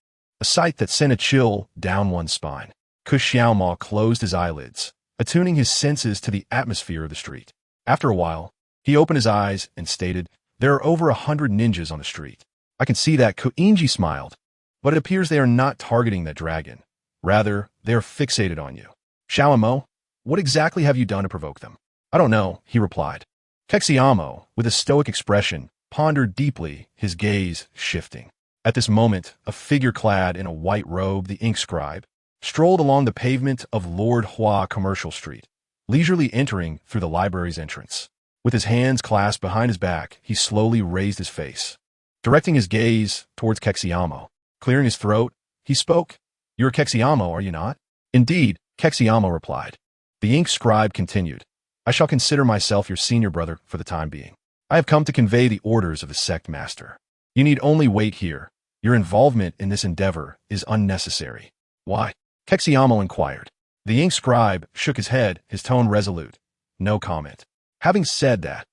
a sight that sent a chill down one's spine. Xiaoma closed his eyelids, attuning his senses to the atmosphere of the street. After a while, he opened his eyes and stated, There are over 100 ninjas on the street. I can see that. Koinji smiled, but it appears they are not targeting that dragon. Rather, they are fixated on you. Xiaomo, what exactly have you done to provoke them? I don't know, he replied. Xiaomo, with a stoic expression, pondered deeply, his gaze shifting. At this moment, a figure clad in a white robe, the ink scribe, strolled along the pavement of Lord Hua Commercial Street, leisurely entering through the library's entrance. With his hands clasped behind his back, he slowly raised his face, directing his gaze towards Xiaomo. Clearing his throat, he spoke. You're Xiaomo, are you not? Indeed, Xiaomo replied. The ink scribe continued. I shall consider myself your senior brother for the time being. I have come to convey the orders of the sect master. You need only wait here. Your involvement in this endeavor is unnecessary. Why? Xiaomo inquired. The ink scribe shook his head, his tone resolute. No comment. Having said that,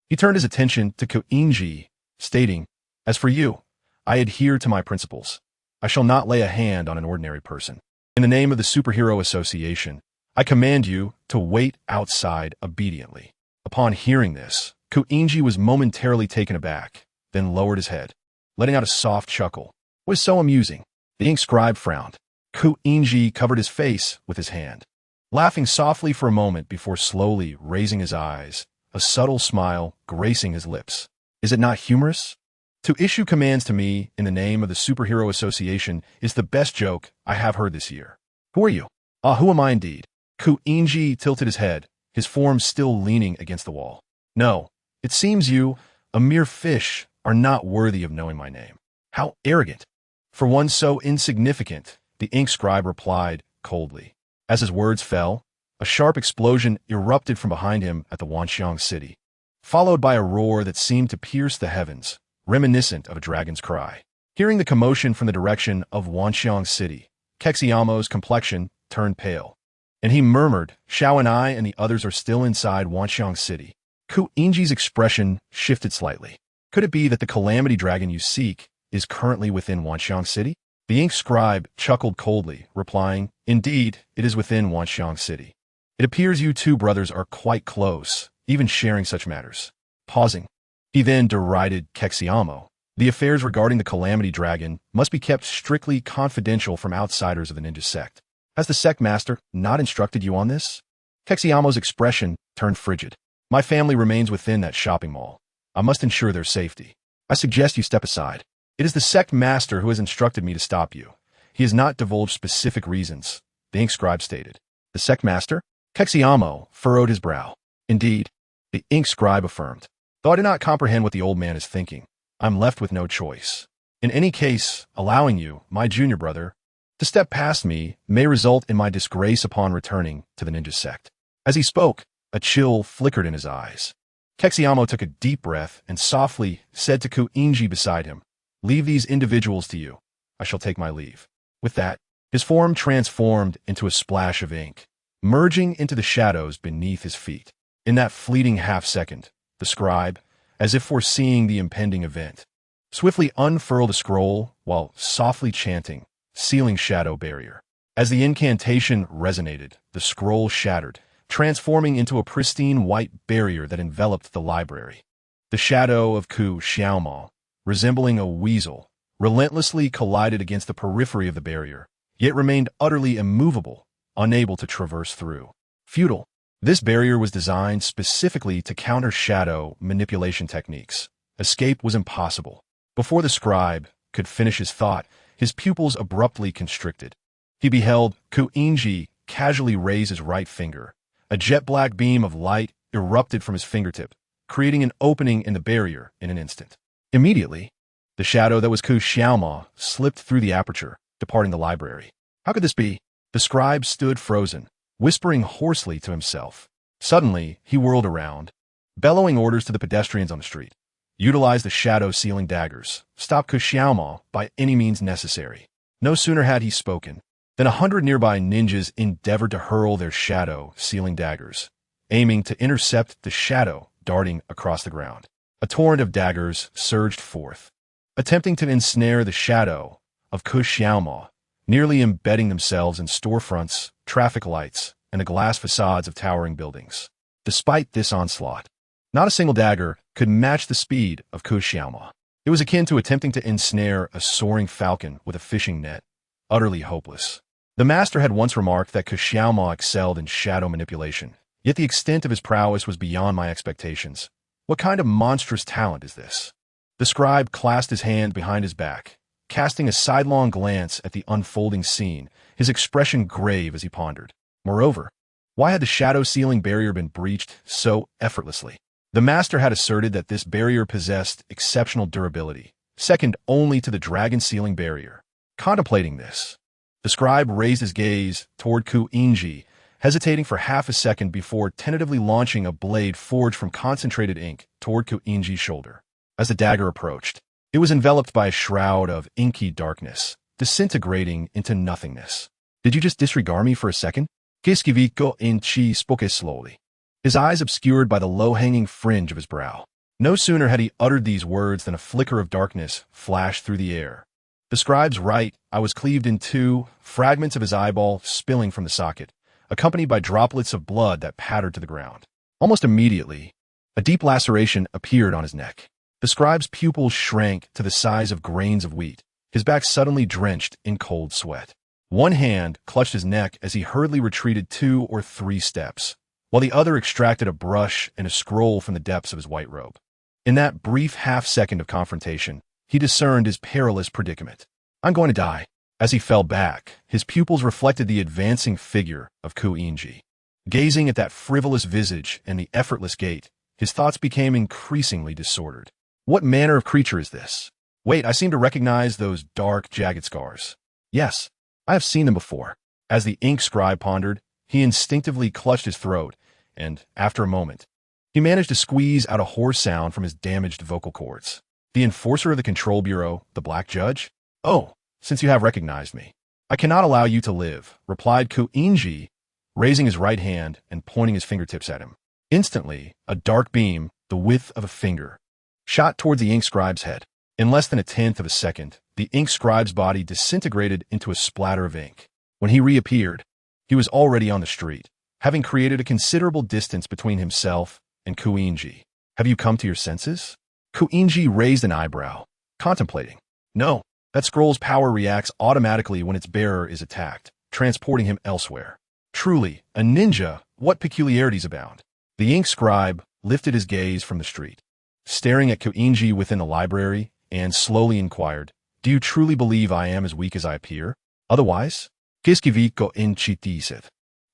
he turned his attention to Koinji, stating, As for you, I adhere to my principles. I shall not lay a hand on an ordinary person. In the name of the Superhero Association, I command you to wait outside obediently. Upon hearing this, Koinji was momentarily taken aback, then lowered his head, letting out a soft chuckle. It was so amusing. The ink scribe frowned. Koinji covered his face with his hand, laughing softly for a moment before slowly raising his eyes, a subtle smile gracing his lips. Is it not humorous? To issue commands to me in the name of the Superhero Association is the best joke I have heard this year. Who are you? Ah, who am I indeed? Mingye tilted his head, his form still leaning against the wall. No, it seems you, a mere fish, are not worthy of knowing my name. How arrogant! For one so insignificant, the ink scribe replied coldly. As his words fell, a sharp explosion erupted from behind him at the Wanxiang city, followed by a roar that seemed to pierce the heavens, reminiscent of a dragon's cry. Hearing the commotion from the direction of Wanxiang city, Kexiamo's complexion turned pale, and he murmured, Xiao and I and the others are still inside Wanxiang city. Mingye's expression shifted slightly. Could it be that the calamity dragon you seek is currently within Wanxiang city? The ink scribe chuckled coldly, replying, Indeed, it is within Wanxiang city. It appears you two brothers are quite close, even sharing such matters. Pausing, he then derided Kexiamo. The affairs regarding the calamity dragon must be kept strictly confidential from outsiders of the ninja sect. Has the sect master not instructed you on this? Kexiamo's expression turned frigid. My family remains within that shopping mall. I must ensure their safety. I suggest you step aside. It is the sect master who has instructed me to stop you. He has not divulged specific reasons, the ink scribe stated. The sect master? Kexiamo furrowed his brow. Indeed, the ink scribe affirmed. Though I do not comprehend what the old man is thinking, I'm left with no choice. In any case, allowing you, my junior brother, to step past me may result in my disgrace upon returning to the ninja sect. As he spoke, a chill flickered in his eyes. Kexiamo took a deep breath and softly said to Mingye beside him, Leave these individuals to you. I shall take my leave. With that, his form transformed into a splash of ink, merging into the shadows beneath his feet. In that fleeting half-second, the scribe, as if foreseeing the impending event, swiftly unfurled a scroll while softly chanting, Sealing Shadow Barrier. As the incantation resonated, the scroll shattered, transforming into a pristine white barrier that enveloped the library. The shadow of Ku Xiaomao, resembling a weasel, relentlessly collided against the periphery of the barrier, yet remained utterly immovable, unable to traverse through. Futile. This barrier was designed specifically to counter shadow manipulation techniques. Escape was impossible. Before the scribe could finish his thought, his pupils abruptly constricted. He beheld Mingye casually raise his right finger. A jet-black beam of light erupted from his fingertip, creating an opening in the barrier in an instant. Immediately, the shadow that was Ku Xiaomao slipped through the aperture, departing the library. How could this be? The scribe stood frozen, whispering hoarsely to himself. Suddenly, he whirled around, bellowing orders to the pedestrians on the street. Utilize the shadow-sealing daggers. Stop Ku Xiaomao by any means necessary. No sooner had he spoken than 100 nearby ninjas endeavored to hurl their shadow-sealing daggers, aiming to intercept the shadow darting across the ground. A torrent of daggers surged forth, attempting to ensnare the shadow of Ku Xiaomao, nearly embedding themselves in storefronts, traffic lights, and the glass facades of towering buildings. Despite this onslaught, not a single dagger could match the speed of Ku Xiaomao. It was akin to attempting to ensnare a soaring falcon with a fishing net, utterly hopeless. The master had once remarked that Ku Xiaomao excelled in shadow manipulation, yet the extent of his prowess was beyond my expectations. What kind of monstrous talent is this? The scribe clasped his hand behind his back, casting a sidelong glance at the unfolding scene, his expression grave as he pondered. Moreover, why had the shadow-sealing barrier been breached so effortlessly? The master had asserted that this barrier possessed exceptional durability, second only to the dragon-sealing barrier. Contemplating this, the scribe raised his gaze toward Mingye, hesitating for half a second before tentatively launching a blade forged from concentrated ink toward Mingye's shoulder. As the dagger approached, it was enveloped by a shroud of inky darkness, disintegrating into nothingness. Did you just disregard me for a second? Mingye spoke slowly, his eyes obscured by the low-hanging fringe of his brow. No sooner had he uttered these words than a flicker of darkness flashed through the air. The scribe's right eye was cleaved in two, fragments of his eyeball spilling from the socket, accompanied by droplets of blood that pattered to the ground. Almost immediately, a deep laceration appeared on his neck. The scribe's pupils shrank to the size of grains of wheat, his back suddenly drenched in cold sweat. One hand clutched his neck as he hurriedly retreated 2 or 3 steps, while the other extracted a brush and a scroll from the depths of his white robe. In that brief half-second of confrontation, he discerned his perilous predicament. I'm going to die. As he fell back, his pupils reflected the advancing figure of Mingye. Gazing at that frivolous visage and the effortless gait, his thoughts became increasingly disordered. What manner of creature is this? Wait, I seem to recognize those dark, jagged scars. Yes, I have seen them before. As the ink scribe pondered, he instinctively clutched his throat, and, after a moment, he managed to squeeze out a hoarse sound from his damaged vocal cords. The enforcer of the Control Bureau, the Black Judge? Oh, since you have recognized me, I cannot allow you to live, replied Mingye, raising his right hand and pointing his fingertips at him. Instantly, a dark beam, the width of a finger, shot towards the ink scribe's head. In less than a tenth of a second, the ink scribe's body disintegrated into a splatter of ink. When he reappeared, he was already on the street, having created a considerable distance between himself and Mingye. Have you come to your senses? Mingye raised an eyebrow, contemplating. No, that scroll's power reacts automatically when its bearer is attacked, transporting him elsewhere. Truly, a ninja, what peculiarities abound? The ink scribe lifted his gaze from the street, staring at Mingye within the library, and slowly inquired, do you truly believe I am as weak as I appear? Otherwise, Kiskiviko in Chitisit.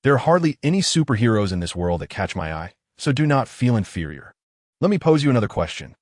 There are hardly any superheroes in this world that catch my eye, so do not feel inferior. Let me pose you another question.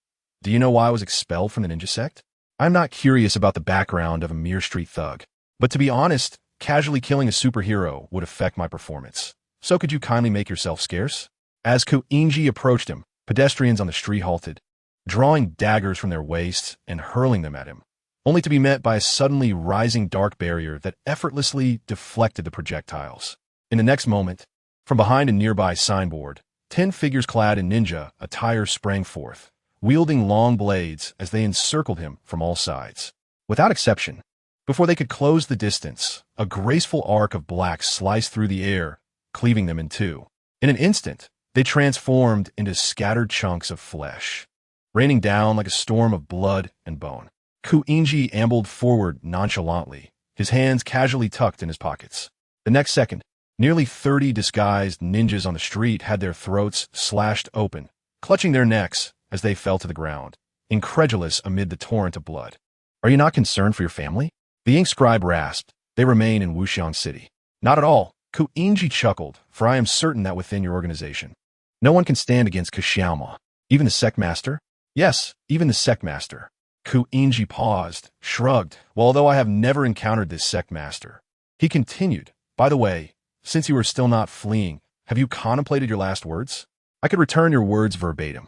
Do you know why I was expelled from the ninja sect? I'm not curious about the background of a mere street thug, but to be honest, casually killing a superhero would affect my performance. So could you kindly make yourself scarce? As Mingye approached him, pedestrians on the street halted, drawing daggers from their waists and hurling them at him, only to be met by a suddenly rising dark barrier that effortlessly deflected the projectiles. In the next moment, from behind a nearby signboard, 10 figures clad in ninja attire sprang forth, wielding long blades as they encircled him from all sides. Without exception, before they could close the distance, a graceful arc of black sliced through the air, cleaving them in two. In an instant, they transformed into scattered chunks of flesh, raining down like a storm of blood and bone. Mingye ambled forward nonchalantly, his hands casually tucked in his pockets. The next second, nearly 30 disguised ninjas on the street had their throats slashed open, clutching their necks as they fell to the ground, incredulous amid the torrent of blood. Are you not concerned for your family? The ink scribe rasped. They remain in Wuxiang City. Not at all. Mingye chuckled, for I am certain that within your organization, no one can stand against Xiaoma. Even the sect master? Yes, even the sect master. Mingye paused, shrugged, well, although I have never encountered this sect master. He continued, by the way, since you are still not fleeing, have you contemplated your last words? I could return your words verbatim.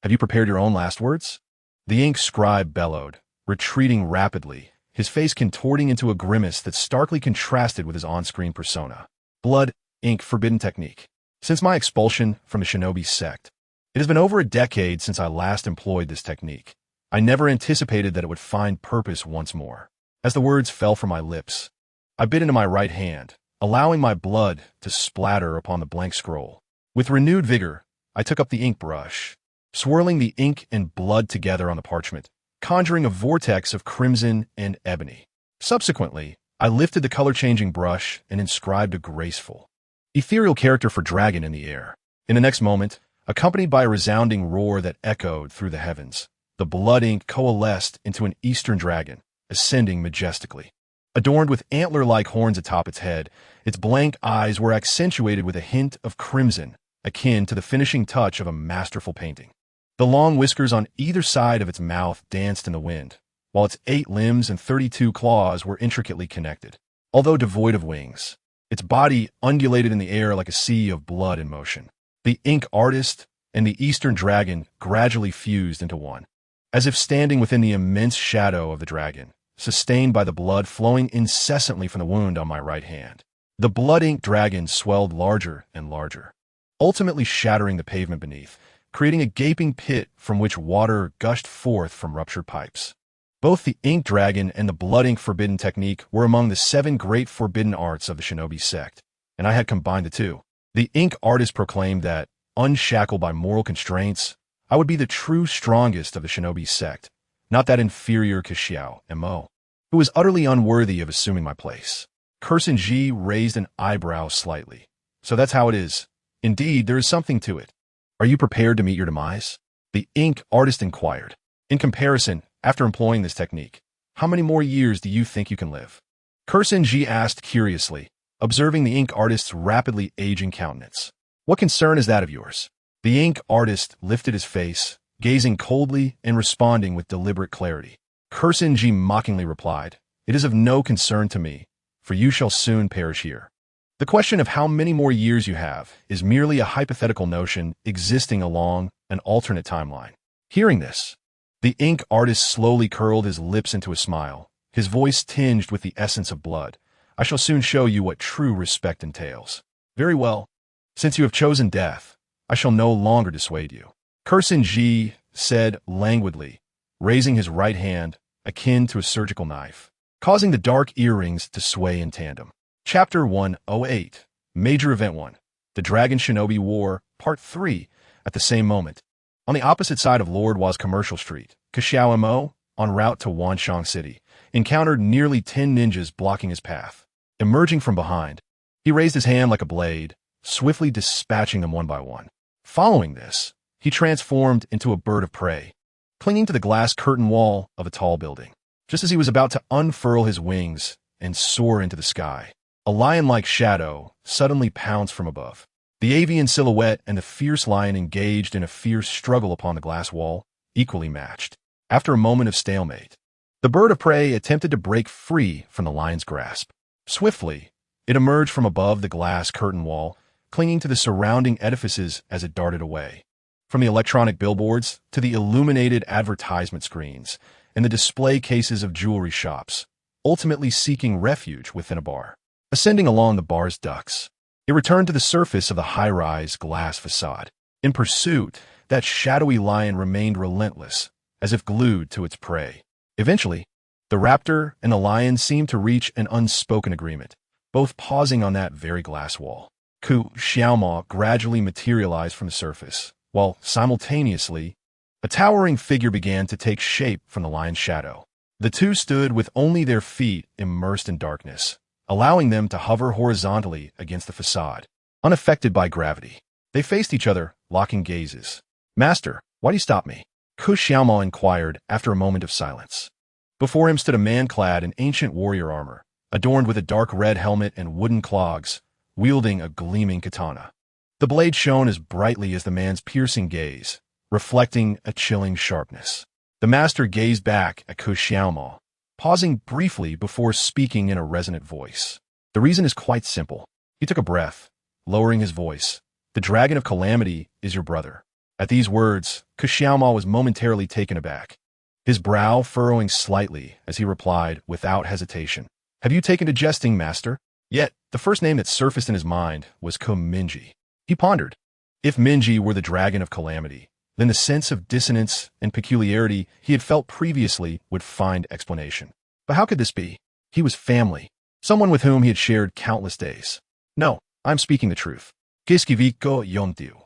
Have you prepared your own last words? The ink scribe bellowed, retreating rapidly, his face contorting into a grimace that starkly contrasted with his on-screen persona. Blood, ink, forbidden technique. Since my expulsion from the shinobi sect, it has been over a decade since I last employed this technique. I never anticipated that it would find purpose once more. As the words fell from my lips, I bit into my right hand, allowing my blood to splatter upon the blank scroll. With renewed vigor, I took up the ink brush, swirling the ink and blood together on the parchment, conjuring a vortex of crimson and ebony. Subsequently, I lifted the color-changing brush and inscribed a graceful, ethereal character for dragon in the air. In the next moment, accompanied by a resounding roar that echoed through the heavens, the blood ink coalesced into an eastern dragon, ascending majestically. Adorned with antler-like horns atop its head, its blank eyes were accentuated with a hint of crimson, akin to the finishing touch of a masterful painting. The long whiskers on either side of its mouth danced in the wind, while its 8 limbs and 32 claws were intricately connected. Although devoid of wings, its body undulated in the air like a sea of blood in motion. The ink artist and the eastern dragon gradually fused into one, as if standing within the immense shadow of the dragon, sustained by the blood flowing incessantly from the wound on my right hand. The blood-ink dragon swelled larger and larger, ultimately shattering the pavement beneath, creating a gaping pit from which water gushed forth from ruptured pipes. Both the ink dragon and the blood-ink forbidden technique were among the 7 great forbidden arts of the shinobi sect, and I had combined the two. The ink artist proclaimed that, unshackled by moral constraints, I would be the true strongest of the shinobi sect, not that inferior Xiao Mo, who was utterly unworthy of assuming my place. Ji raised an eyebrow slightly. So that's how it is. Indeed, there is something to it. Are you prepared to meet your demise? The ink artist inquired. In comparison, after employing this technique, how many more years do you think you can live? Kursanji asked curiously, observing the ink artist's rapidly aging countenance. What concern is that of yours? The ink artist lifted his face, gazing coldly and responding with deliberate clarity. Kursanji mockingly replied, "It is of no concern to me, for you shall soon perish here. The question of how many more years you have is merely a hypothetical notion existing along an alternate timeline." Hearing this, the ink artist slowly curled his lips into a smile, his voice tinged with the essence of blood. "I shall soon show you what true respect entails. Very well. Since you have chosen death, I shall no longer dissuade you." Kursanji said languidly, raising his right hand, akin to a surgical knife, causing the dark earrings to sway in tandem. Chapter 108, Major Event 1, The Dragon Shinobi War, Part 3. At the same moment, on the opposite side of Lord Wa's Commercial Street, Xiao Mo, en route to Wanshang City, encountered nearly 10 ninjas blocking his path. Emerging from behind, he raised his hand like a blade, swiftly dispatching them one by one. Following this, he transformed into a bird of prey, clinging to the glass curtain wall of a tall building. Just as he was about to unfurl his wings and soar into the sky, a lion-like shadow suddenly pounced from above. The avian silhouette and the fierce lion engaged in a fierce struggle upon the glass wall, equally matched. After a moment of stalemate, the bird of prey attempted to break free from the lion's grasp. Swiftly, it emerged from above the glass curtain wall, clinging to the surrounding edifices as it darted away. From the electronic billboards to the illuminated advertisement screens and the display cases of jewelry shops, ultimately seeking refuge within a bar. Ascending along the bar's ducts, it returned to the surface of the high-rise glass facade. In pursuit, that shadowy lion remained relentless, as if glued to its prey. Eventually, the raptor and the lion seemed to reach an unspoken agreement, both pausing on that very glass wall. Ku Xiaoma gradually materialized from the surface, while simultaneously, a towering figure began to take shape from the lion's shadow. The two stood with only their feet immersed in darkness, allowing them to hover horizontally against the facade, unaffected by gravity. They faced each other, locking gazes. "Master, why do you stop me?" Ku Xiaoma inquired after a moment of silence. Before him stood a man clad in ancient warrior armor, adorned with a dark red helmet and wooden clogs, wielding a gleaming katana. The blade shone as brightly as the man's piercing gaze, reflecting a chilling sharpness. The master gazed back at Ku Xiaoma, pausing briefly before speaking in a resonant voice. "The reason is quite simple." He took a breath, lowering his voice. "The Dragon of Calamity is your brother." At these words, Ku Xiaoma was momentarily taken aback, his brow furrowing slightly as he replied without hesitation, "Have you taken to jesting, master?" Yet, the first name that surfaced in his mind was Mingye. He pondered. If Mingye were the Dragon of Calamity, then the sense of dissonance and peculiarity he had felt previously would find explanation. But how could this be? He was family, someone with whom he had shared countless days. "No, I'm speaking the truth. Kiskiviko yontiu.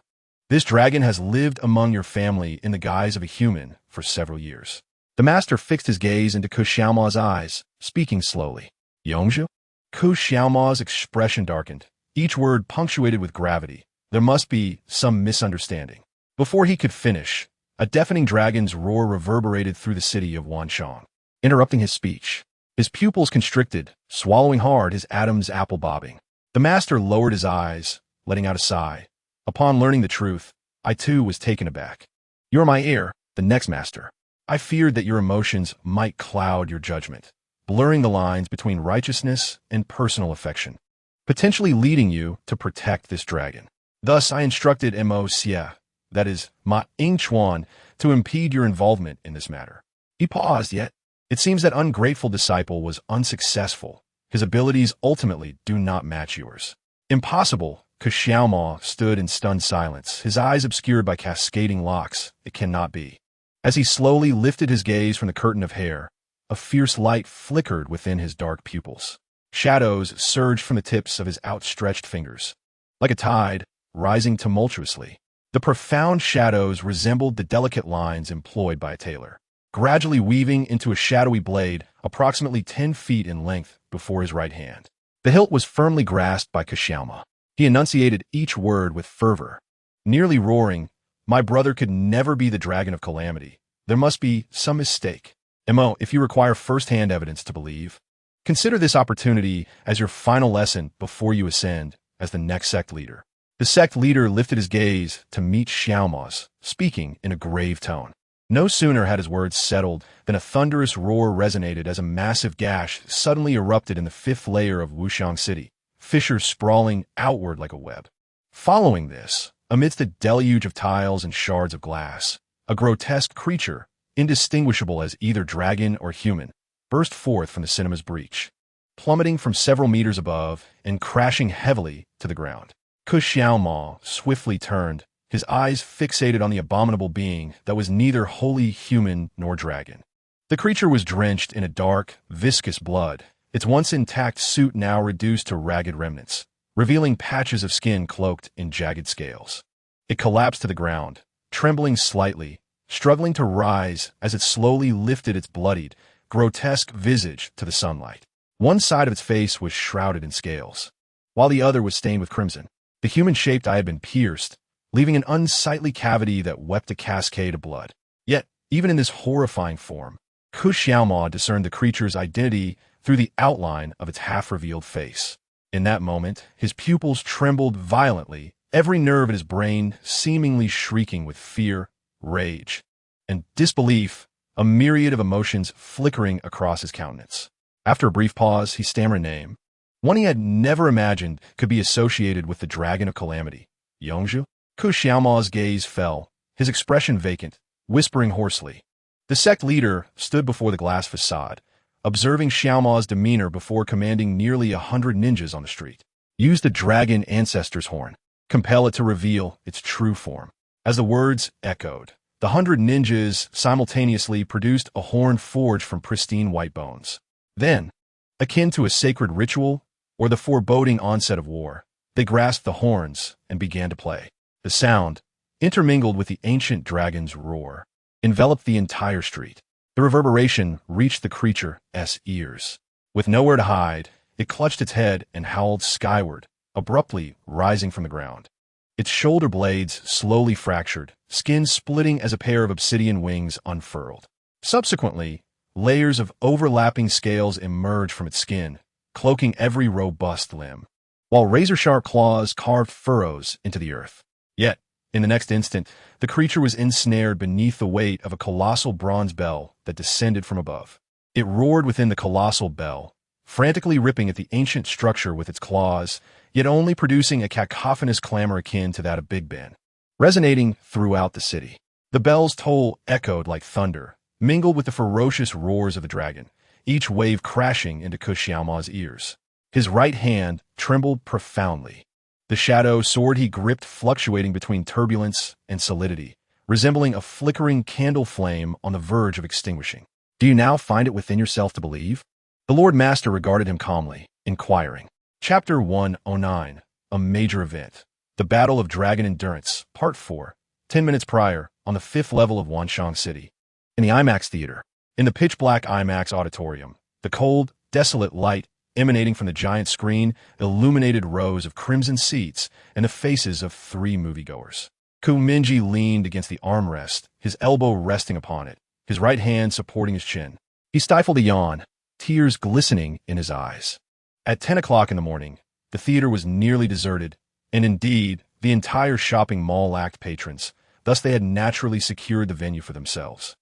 This dragon has lived among your family in the guise of a human for several years." The master fixed his gaze into Ku Xiaoma's eyes, speaking slowly. "Yongzhu?" Ku Xiaoma's expression darkened, each word punctuated with gravity. There must be some misunderstanding. Before he could finish, a deafening dragon's roar reverberated through the city of Wanshang, interrupting his speech. His pupils constricted, swallowing hard, his Adam's apple bobbing. The master lowered his eyes, letting out a sigh. Upon learning the truth, I too was taken aback. "You are my heir, the next master. I feared that your emotions might cloud your judgment, blurring the lines between righteousness and personal affection, potentially leading you to protect this dragon. Thus I instructed Mo Xie, that is, Ma Yingchuan, to impede your involvement in this matter." He paused, yet it seems that ungrateful disciple was unsuccessful. His abilities ultimately do not match yours. "Impossible." Ku Xiaoma stood in stunned silence, his eyes obscured by cascading locks. "It cannot be." As he slowly lifted his gaze from the curtain of hair, a fierce light flickered within his dark pupils. Shadows surged from the tips of his outstretched fingers. Like a tide, rising tumultuously, the profound shadows resembled the delicate lines employed by a tailor, gradually weaving into a shadowy blade approximately 10 feet in length before his right hand. The hilt was firmly grasped by Ku Xiaoma. He enunciated each word with fervor, nearly roaring, "My brother could never be the dragon of calamity. There must be some mistake. Mo, if you require first-hand evidence to believe, consider this opportunity as your final lesson before you ascend as the next sect leader." The sect leader lifted his gaze to meet Xiaoma's, speaking in a grave tone. No sooner had his words settled than a thunderous roar resonated as a massive gash suddenly erupted in the fifth layer of Wuxiang City, fissures sprawling outward like a web. Following this, amidst a deluge of tiles and shards of glass, a grotesque creature, indistinguishable as either dragon or human, burst forth from the cinema's breach, plummeting from several meters above and crashing heavily to the ground. Xiaoma swiftly turned, his eyes fixated on the abominable being that was neither wholly human nor dragon. The creature was drenched in a dark, viscous blood, its once intact suit now reduced to ragged remnants, revealing patches of skin cloaked in jagged scales. It collapsed to the ground, trembling slightly, struggling to rise as it slowly lifted its bloodied, grotesque visage to the sunlight. One side of its face was shrouded in scales, while the other was stained with crimson. The human-shaped eye had been pierced, leaving an unsightly cavity that wept a cascade of blood. Yet, even in this horrifying form, Xiaoma discerned the creature's identity through the outline of its half-revealed face. In that moment, his pupils trembled violently, every nerve in his brain seemingly shrieking with fear, rage, and disbelief, a myriad of emotions flickering across his countenance. After a brief pause, he stammered a name, one he had never imagined could be associated with the Dragon of Calamity. Yongzhu? Xiaoma's gaze fell, his expression vacant, whispering hoarsely. The sect leader stood before the glass facade, observing Xiaoma's demeanor before commanding nearly 100 ninjas on the street. Use the dragon ancestor's horn. Compel it to reveal its true form. As the words echoed, the 100 ninjas simultaneously produced a horn forged from pristine white bones. Then, akin to a sacred ritual or the foreboding onset of war, they grasped the horns and began to play. The sound, intermingled with the ancient dragon's roar, enveloped the entire street. The reverberation reached the creature's ears. With nowhere to hide, it clutched its head and howled skyward, abruptly rising from the ground. Its shoulder blades slowly fractured, skin splitting as a pair of obsidian wings unfurled. Subsequently, layers of overlapping scales emerged from its skin, cloaking every robust limb, while razor-sharp claws carved furrows into the earth. Yet, in the next instant, the creature was ensnared beneath the weight of a colossal bronze bell that descended from above. It roared within the colossal bell, frantically ripping at the ancient structure with its claws, yet only producing a cacophonous clamor akin to that of Big Ben, resonating throughout the city. The bell's toll echoed like thunder, mingled with the ferocious roars of the dragon, each wave crashing into Xiaoma's ears. His right hand trembled profoundly, the shadow sword he gripped fluctuating between turbulence and solidity, resembling a flickering candle flame on the verge of extinguishing. Do you now find it within yourself to believe? The Lord Master regarded him calmly, inquiring. Chapter 109, A Major Event. The Battle of Dragon Endurance, Part 4, 10 minutes prior, on the 5th level of Wuxiang City. In the IMAX theater, in the pitch-black IMAX auditorium, the cold, desolate light emanating from the giant screen illuminated rows of crimson seats and the faces of 3 moviegoers. Mingye leaned against the armrest, his elbow resting upon it, his right hand supporting his chin. He stifled a yawn, tears glistening in his eyes. At 10 o'clock in the morning, the theater was nearly deserted, and indeed, the entire shopping mall lacked patrons, thus they had naturally secured the venue for themselves.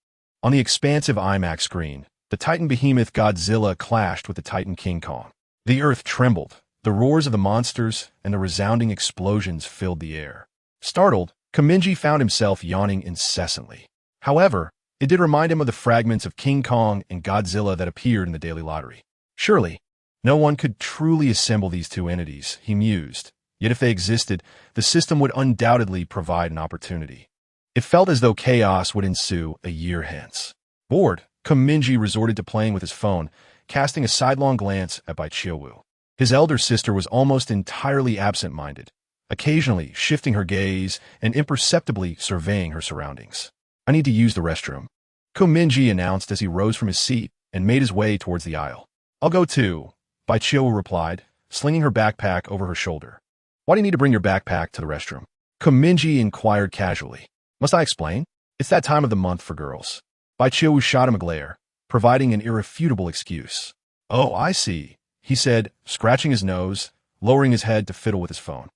On the expansive IMAX screen, the Titan behemoth Godzilla clashed with the Titan King Kong. The earth trembled, the roars of the monsters and the resounding explosions filled the air. Startled, Mingye found himself yawning incessantly. However, it did remind him of the fragments of King Kong and Godzilla that appeared in the daily lottery. Surely, no one could truly assemble these two entities, he mused. Yet if they existed, the system would undoubtedly provide an opportunity. It felt as though chaos would ensue a year hence. Bored, Mingye resorted to playing with his phone, casting a sidelong glance at Bai Qiuwu. His elder sister was almost entirely absent-minded, occasionally shifting her gaze and imperceptibly surveying her surroundings. I need to use the restroom, Mingye announced as he rose from his seat and made his way towards the aisle. I'll go too, Bai Qiuwu replied, slinging her backpack over her shoulder. Why do you need to bring your backpack to the restroom? Mingye inquired casually. Must I explain? It's that time of the month for girls. Chiu shot him a glare, providing an irrefutable excuse. Oh, I see, he said, scratching his nose, lowering his head to fiddle with his phone.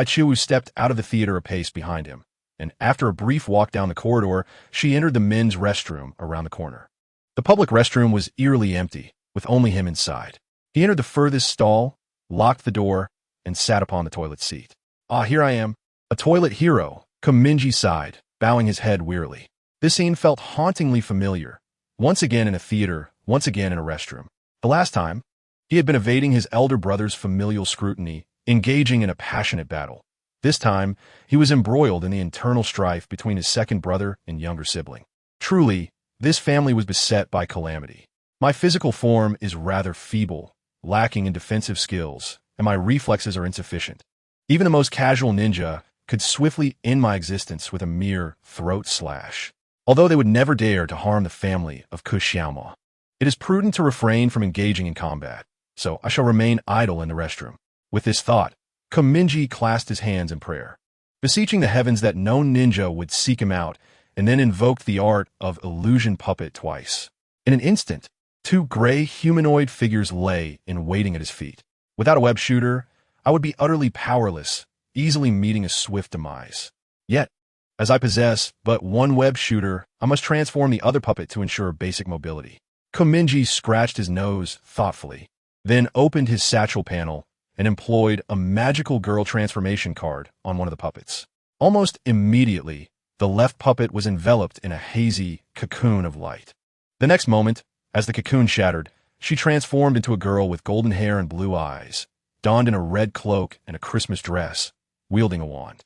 Chiu stepped out of the theater a pace behind him, and after a brief walk down the corridor, she entered the men's restroom around the corner. The public restroom was eerily empty, with only him inside. He entered the furthest stall, locked the door, and sat upon the toilet seat. Ah, here I am. A toilet hero, Mingye sighed, bowing his head wearily. This scene felt hauntingly familiar. Once again in a theater, once again in a restroom. The last time, he had been evading his elder brother's familial scrutiny, engaging in a passionate battle. This time, he was embroiled in the internal strife between his second brother and younger sibling. Truly, this family was beset by calamity. My physical form is rather feeble, lacking in defensive skills, and my reflexes are insufficient. Even the most casual ninja could swiftly end my existence with a mere throat slash, although they would never dare to harm the family of Xiaoma. It is prudent to refrain from engaging in combat, so I shall remain idle in the restroom. With this thought, Mingye clasped his hands in prayer, beseeching the heavens that no ninja would seek him out, and then invoked the art of illusion puppet twice. In an instant, two gray humanoid figures lay in waiting at his feet. Without a web shooter, I would be utterly powerless, easily meeting a swift demise. Yet, as I possess but one web shooter, I must transform the other puppet to ensure basic mobility. Mingye scratched his nose thoughtfully, then opened his satchel panel and employed a magical girl transformation card on one of the puppets. Almost immediately, the left puppet was enveloped in a hazy cocoon of light. The next moment, as the cocoon shattered, she transformed into a girl with golden hair and blue eyes, donned in a red cloak and a Christmas dress, wielding a wand.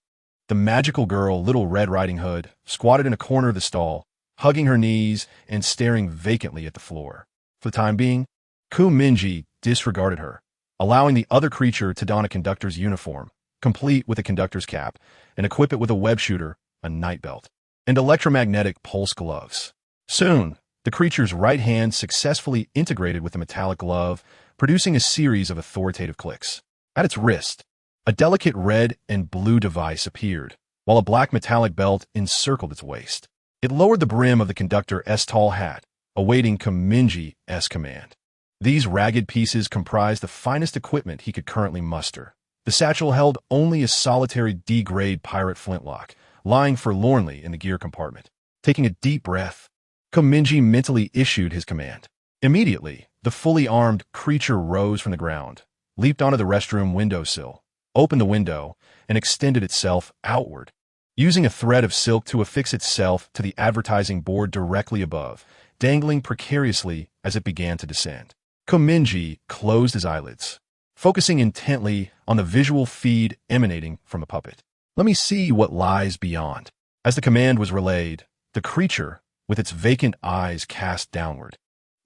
The magical girl, Little Red Riding Hood, squatted in a corner of the stall, hugging her knees and staring vacantly at the floor. For the time being, Mingye disregarded her, allowing the other creature to don a conductor's uniform, complete with a conductor's cap, and equip it with a web shooter, a night belt, and electromagnetic pulse gloves. Soon, the creature's right hand successfully integrated with the metallic glove, producing a series of authoritative clicks. At its wrist, a delicate red and blue device appeared, while a black metallic belt encircled its waist. It lowered the brim of the conductor's tall hat, awaiting Mingye's command. These ragged pieces comprised the finest equipment he could currently muster. The satchel held only a solitary D-grade pirate flintlock, lying forlornly in the gear compartment. Taking a deep breath, Mingye mentally issued his command. Immediately, the fully armed creature rose from the ground, leaped onto the restroom windowsill, opened the window, and extended itself outward, using a thread of silk to affix itself to the advertising board directly above, dangling precariously as it began to descend. Mingye closed his eyelids, focusing intently on the visual feed emanating from the puppet. Let me see what lies beyond. As the command was relayed, the creature, with its vacant eyes cast downward,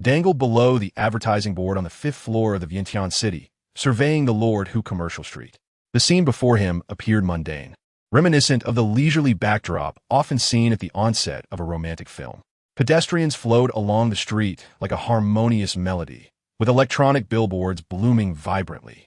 dangled below the advertising board on the 5th floor of the Vientiane City, surveying the Lord Hu Commercial Street. The scene before him appeared mundane, reminiscent of the leisurely backdrop often seen at the onset of a romantic film. Pedestrians flowed along the street like a harmonious melody, with electronic billboards blooming vibrantly,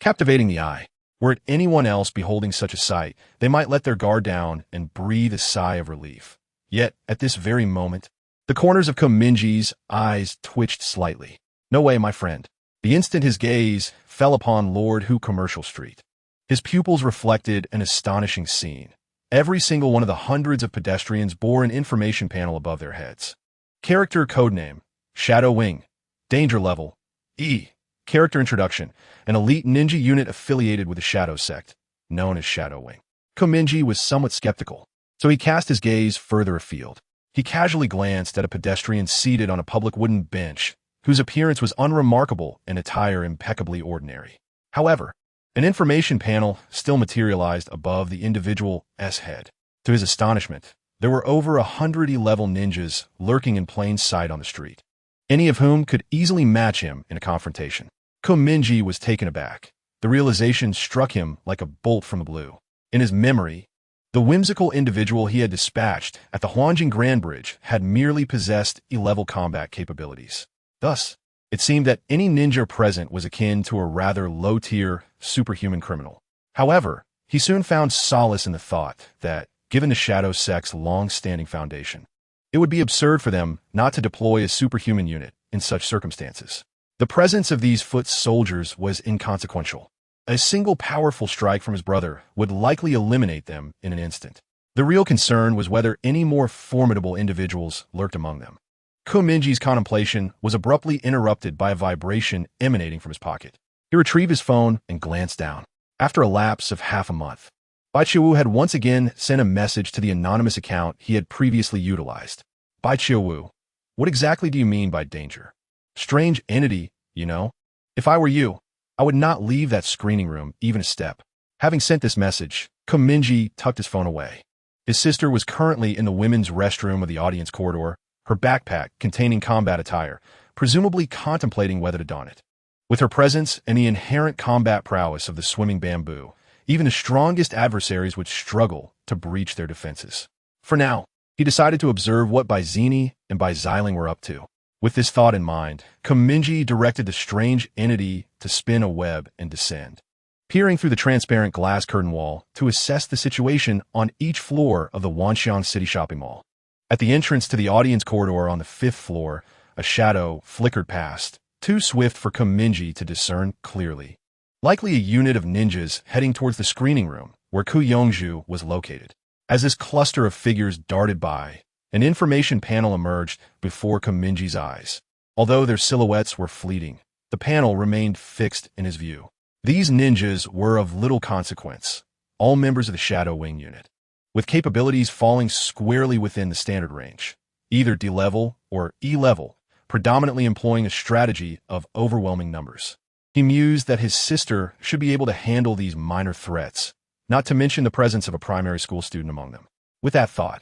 captivating the eye. Were it anyone else beholding such a sight, they might let their guard down and breathe a sigh of relief. Yet, at this very moment, the corners of Mingye's eyes twitched slightly. No way, my friend. The instant his gaze fell upon Lord Hu Commercial Street, his pupils reflected an astonishing scene. Every single one of the hundreds of pedestrians bore an information panel above their heads. Character codename, Shadow Wing. Danger level, E. Character introduction, an elite ninja unit affiliated with the Shadow Sect, known as Shadow Wing. Mingye was somewhat skeptical, so he cast his gaze further afield. He casually glanced at a pedestrian seated on a public wooden bench, whose appearance was unremarkable and attire impeccably ordinary. However, an information panel still materialized above the individual's head. To his astonishment, there were over 100 E-level ninjas lurking in plain sight on the street, any of whom could easily match him in a confrontation. Mingye was taken aback. The realization struck him like a bolt from the blue. In his memory, the whimsical individual he had dispatched at the Huanjing Grand Bridge had merely possessed E-level combat capabilities. Thus, it seemed that any ninja present was akin to a rather low-tier superhuman criminal. However, he soon found solace in the thought that, given the Shadow Sect's long-standing foundation, it would be absurd for them not to deploy a superhuman unit in such circumstances. The presence of these foot soldiers was inconsequential. A single powerful strike from his brother would likely eliminate them in an instant. The real concern was whether any more formidable individuals lurked among them. Mingye's contemplation was abruptly interrupted by a vibration emanating from his pocket. He retrieved his phone and glanced down. After a lapse of half a month, Bai Qiuwu had once again sent a message to the anonymous account he had previously utilized. Bai Qiuwu, what exactly do you mean by danger? Strange entity, you know? If I were you, I would not leave that screening room even a step. Having sent this message, Mingye tucked his phone away. His sister was currently in the women's restroom of the audience corridor, her backpack containing combat attire, presumably contemplating whether to don it. With her presence and the inherent combat prowess of the swimming bamboo, even the strongest adversaries would struggle to breach their defenses. For now, he decided to observe what Bai Zini and Bai Xiling were up to. With this thought in mind, Mingye directed the strange entity to spin a web and descend, peering through the transparent glass curtain wall to assess the situation on each floor of the Wanxiang City Shopping Mall. At the entrance to the audience corridor on the 5th floor, a shadow flickered past, too swift for Mingye to discern clearly. Likely a unit of ninjas heading towards the screening room where Ku Yongzhu was located. As this cluster of figures darted by, an information panel emerged before Mingye's eyes. Although their silhouettes were fleeting, the panel remained fixed in his view. These ninjas were of little consequence, all members of the Shadow Wing unit, with capabilities falling squarely within the standard range, either D-level or E-level, predominantly employing a strategy of overwhelming numbers. He mused that his sister should be able to handle these minor threats, not to mention the presence of a primary school student among them. With that thought,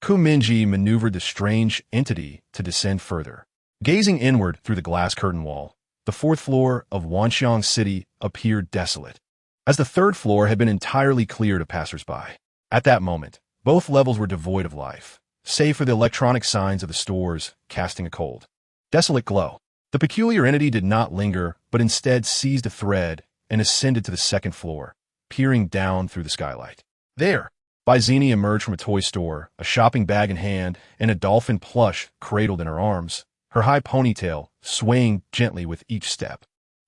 Mingye maneuvered the strange entity to descend further. Gazing inward through the glass curtain wall, the 4th floor of Wanxiang City appeared desolate, as the 3rd floor had been entirely cleared of passersby. At that moment, both levels were devoid of life, save for the electronic signs of the stores casting a cold, desolate glow. The peculiar entity did not linger, but instead seized a thread and ascended to the 2nd floor, peering down through the skylight. There, Bai Zini emerged from a toy store, a shopping bag in hand, and a dolphin plush cradled in her arms, her high ponytail swaying gently with each step.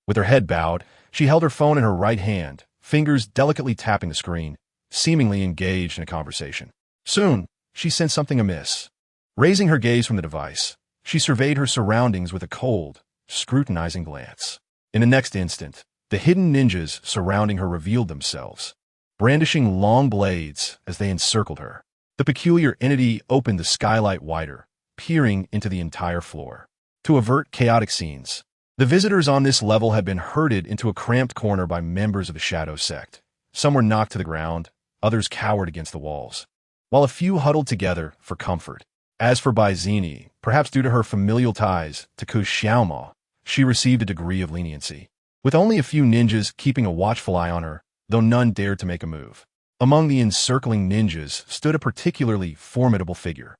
With her head bowed, she held her phone in her right hand, fingers delicately tapping the screen, seemingly engaged in a conversation. Soon, she sensed something amiss. Raising her gaze from the device, she surveyed her surroundings with a cold, scrutinizing glance. In the next instant, the hidden ninjas surrounding her revealed themselves, brandishing long blades as they encircled her. The peculiar entity opened the skylight wider, peering into the entire floor. To avert chaotic scenes, the visitors on this level had been herded into a cramped corner by members of the Shadow Sect. Some were knocked to the ground, others cowered against the walls, while a few huddled together for comfort. As for Bai Zini, perhaps due to her familial ties to Ku Xiaoma, she received a degree of leniency, with only a few ninjas keeping a watchful eye on her, though none dared to make a move. Among the encircling ninjas stood a particularly formidable figure,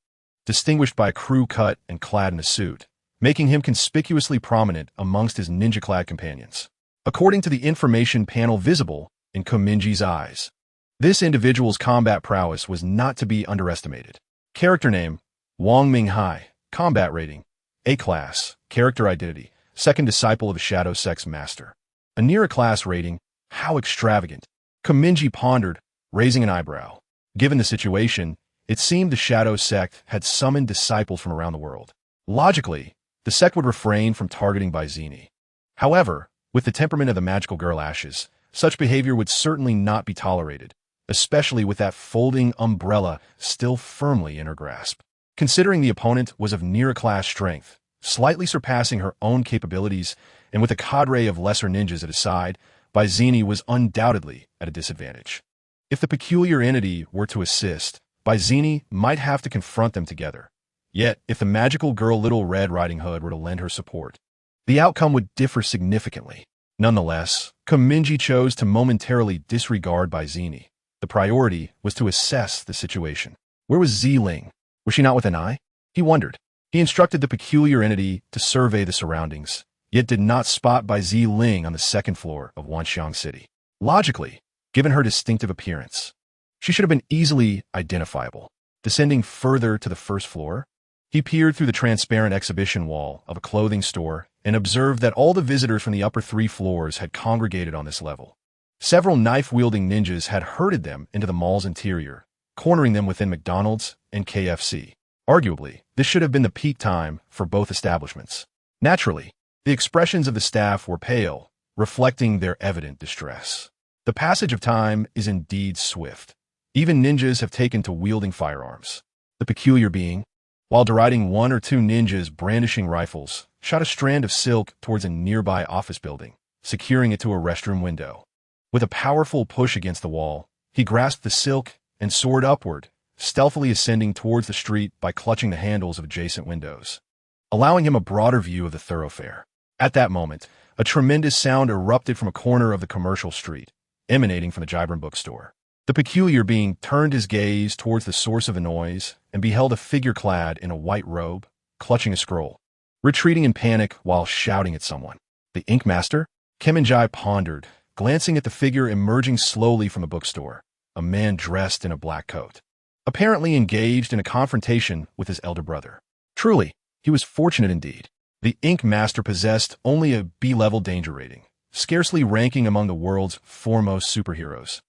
distinguished by a crew cut and clad in a suit, making him conspicuously prominent amongst his ninja-clad companions. According to the information panel visible in Mingye's eyes, this individual's combat prowess was not to be underestimated. Character name, Wang Mingye. Combat rating, A-class. Character identity, 2nd disciple of the Shadow Sect's master. A near-a-class rating, how extravagant. Mingye pondered, raising an eyebrow. Given the situation, it seemed the Shadow Sect had summoned disciples from around the world. Logically, the sect would refrain from targeting Bai Zini. However, with the temperament of the magical girl Ashes, such behavior would certainly not be tolerated, especially with that folding umbrella still firmly in her grasp. Considering the opponent was of near-class strength, slightly surpassing her own capabilities, and with a cadre of lesser ninjas at his side, Bai Zini was undoubtedly at a disadvantage. If the peculiar entity were to assist, Bai Zini might have to confront them together. Yet, if the magical girl Little Red Riding Hood were to lend her support, the outcome would differ significantly. Nonetheless, Mingye chose to momentarily disregard Bai Zini. The priority was to assess the situation. Where was Ling? Was she not with an eye? He wondered. He instructed the peculiar entity to survey the surroundings, yet did not spot Bai Ling on the 2nd floor of Wanxiang City. Logically, given her distinctive appearance. She should have been easily identifiable. Descending further to the first floor, he peered through the transparent exhibition wall of a clothing store and observed that all the visitors from the upper 3 floors had congregated on this level. Several knife-wielding ninjas had herded them into the mall's interior, cornering them within McDonald's and KFC. Arguably, this should have been the peak time for both establishments. Naturally, the expressions of the staff were pale, reflecting their evident distress. The passage of time is indeed swift. Even ninjas have taken to wielding firearms. The peculiar being, while deriding 1 or 2 ninjas brandishing rifles, shot a strand of silk towards a nearby office building, securing it to a restroom window. With a powerful push against the wall, he grasped the silk and soared upward, stealthily ascending towards the street by clutching the handles of adjacent windows, allowing him a broader view of the thoroughfare. At that moment, a tremendous sound erupted from a corner of the commercial street, emanating from the Gibran bookstore. The peculiar being turned his gaze towards the source of the noise and beheld a figure clad in a white robe, clutching a scroll, retreating in panic while shouting at someone. The Ink Master? Mingye pondered, glancing at the figure emerging slowly from the bookstore, a man dressed in a black coat, apparently engaged in a confrontation with his elder brother. Truly, he was fortunate indeed. The Ink Master possessed only a B-level danger rating, scarcely ranking among the world's foremost superheroes.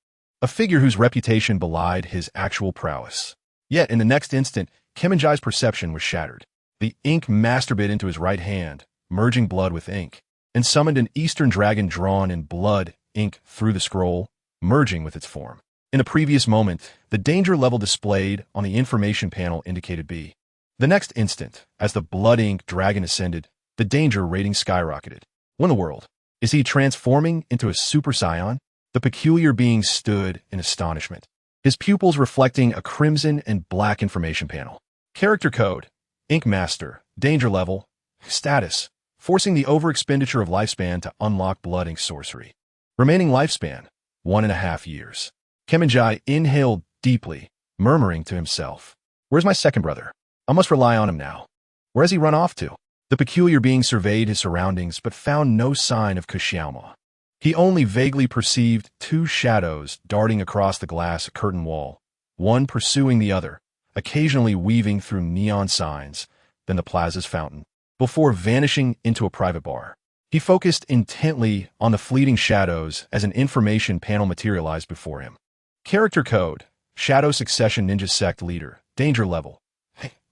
A figure whose reputation belied his actual prowess. Yet, in the next instant, Mingye's perception was shattered. The Ink Master bit into his right hand, merging blood with ink, and summoned an Eastern dragon drawn in blood ink through the scroll, merging with its form. In a previous moment, the danger level displayed on the information panel indicated B. The next instant, as the blood ink dragon ascended, the danger rating skyrocketed. What in the world? Is he transforming into a super scion? The peculiar being stood in astonishment, his pupils reflecting a crimson and black information panel. Character code, Ink Master, danger level, status, forcing the overexpenditure of lifespan to unlock blood ink sorcery. Remaining lifespan, 1.5 years. Mingye inhaled deeply, murmuring to himself, "Where's my second brother? I must rely on him now. Where has he run off to?" The peculiar being surveyed his surroundings but found no sign of Kushiauma. He only vaguely perceived 2 shadows darting across the glass curtain wall, one pursuing the other, occasionally weaving through neon signs, then the plaza's fountain, before vanishing into a private bar. He focused intently on the fleeting shadows as an information panel materialized before him. Character code, Shadow Succession Ninja Sect Leader, danger level.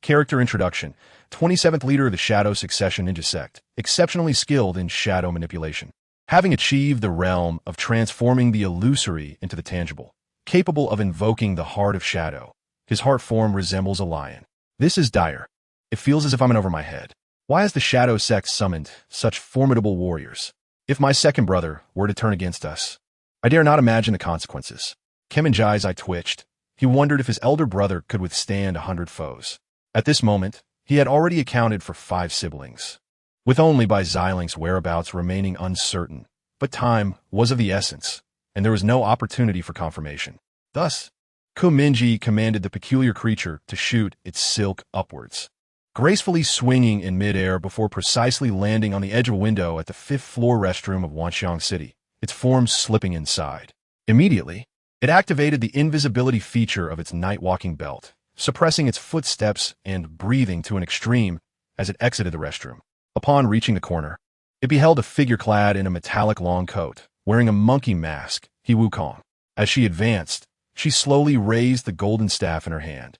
Character introduction, 27th leader of the Shadow Succession Ninja Sect, exceptionally skilled in shadow manipulation. Having achieved the realm of transforming the illusory into the tangible, capable of invoking the heart of shadow, his heart form resembles a lion. This is dire. It feels as if I'm in over my head. Why has the Shadow Sect summoned such formidable warriors? If my second brother were to turn against us, I dare not imagine the consequences. Mingye's eye twitched. He wondered if his elder brother could withstand 100 foes. At this moment, he had already accounted for 5 siblings, with only by Xilinx's whereabouts remaining uncertain. But time was of the essence, and there was no opportunity for confirmation. Thus, Mingye commanded the peculiar creature to shoot its silk upwards, gracefully swinging in midair before precisely landing on the edge of a window at the 5th floor restroom of Wanxiang City, its form slipping inside. Immediately, it activated the invisibility feature of its night-walking belt, suppressing its footsteps and breathing to an extreme as it exited the restroom. Upon reaching the corner, it beheld a figure clad in a metallic long coat, wearing a monkey mask, He Wukong. As she advanced, she slowly raised the golden staff in her hand,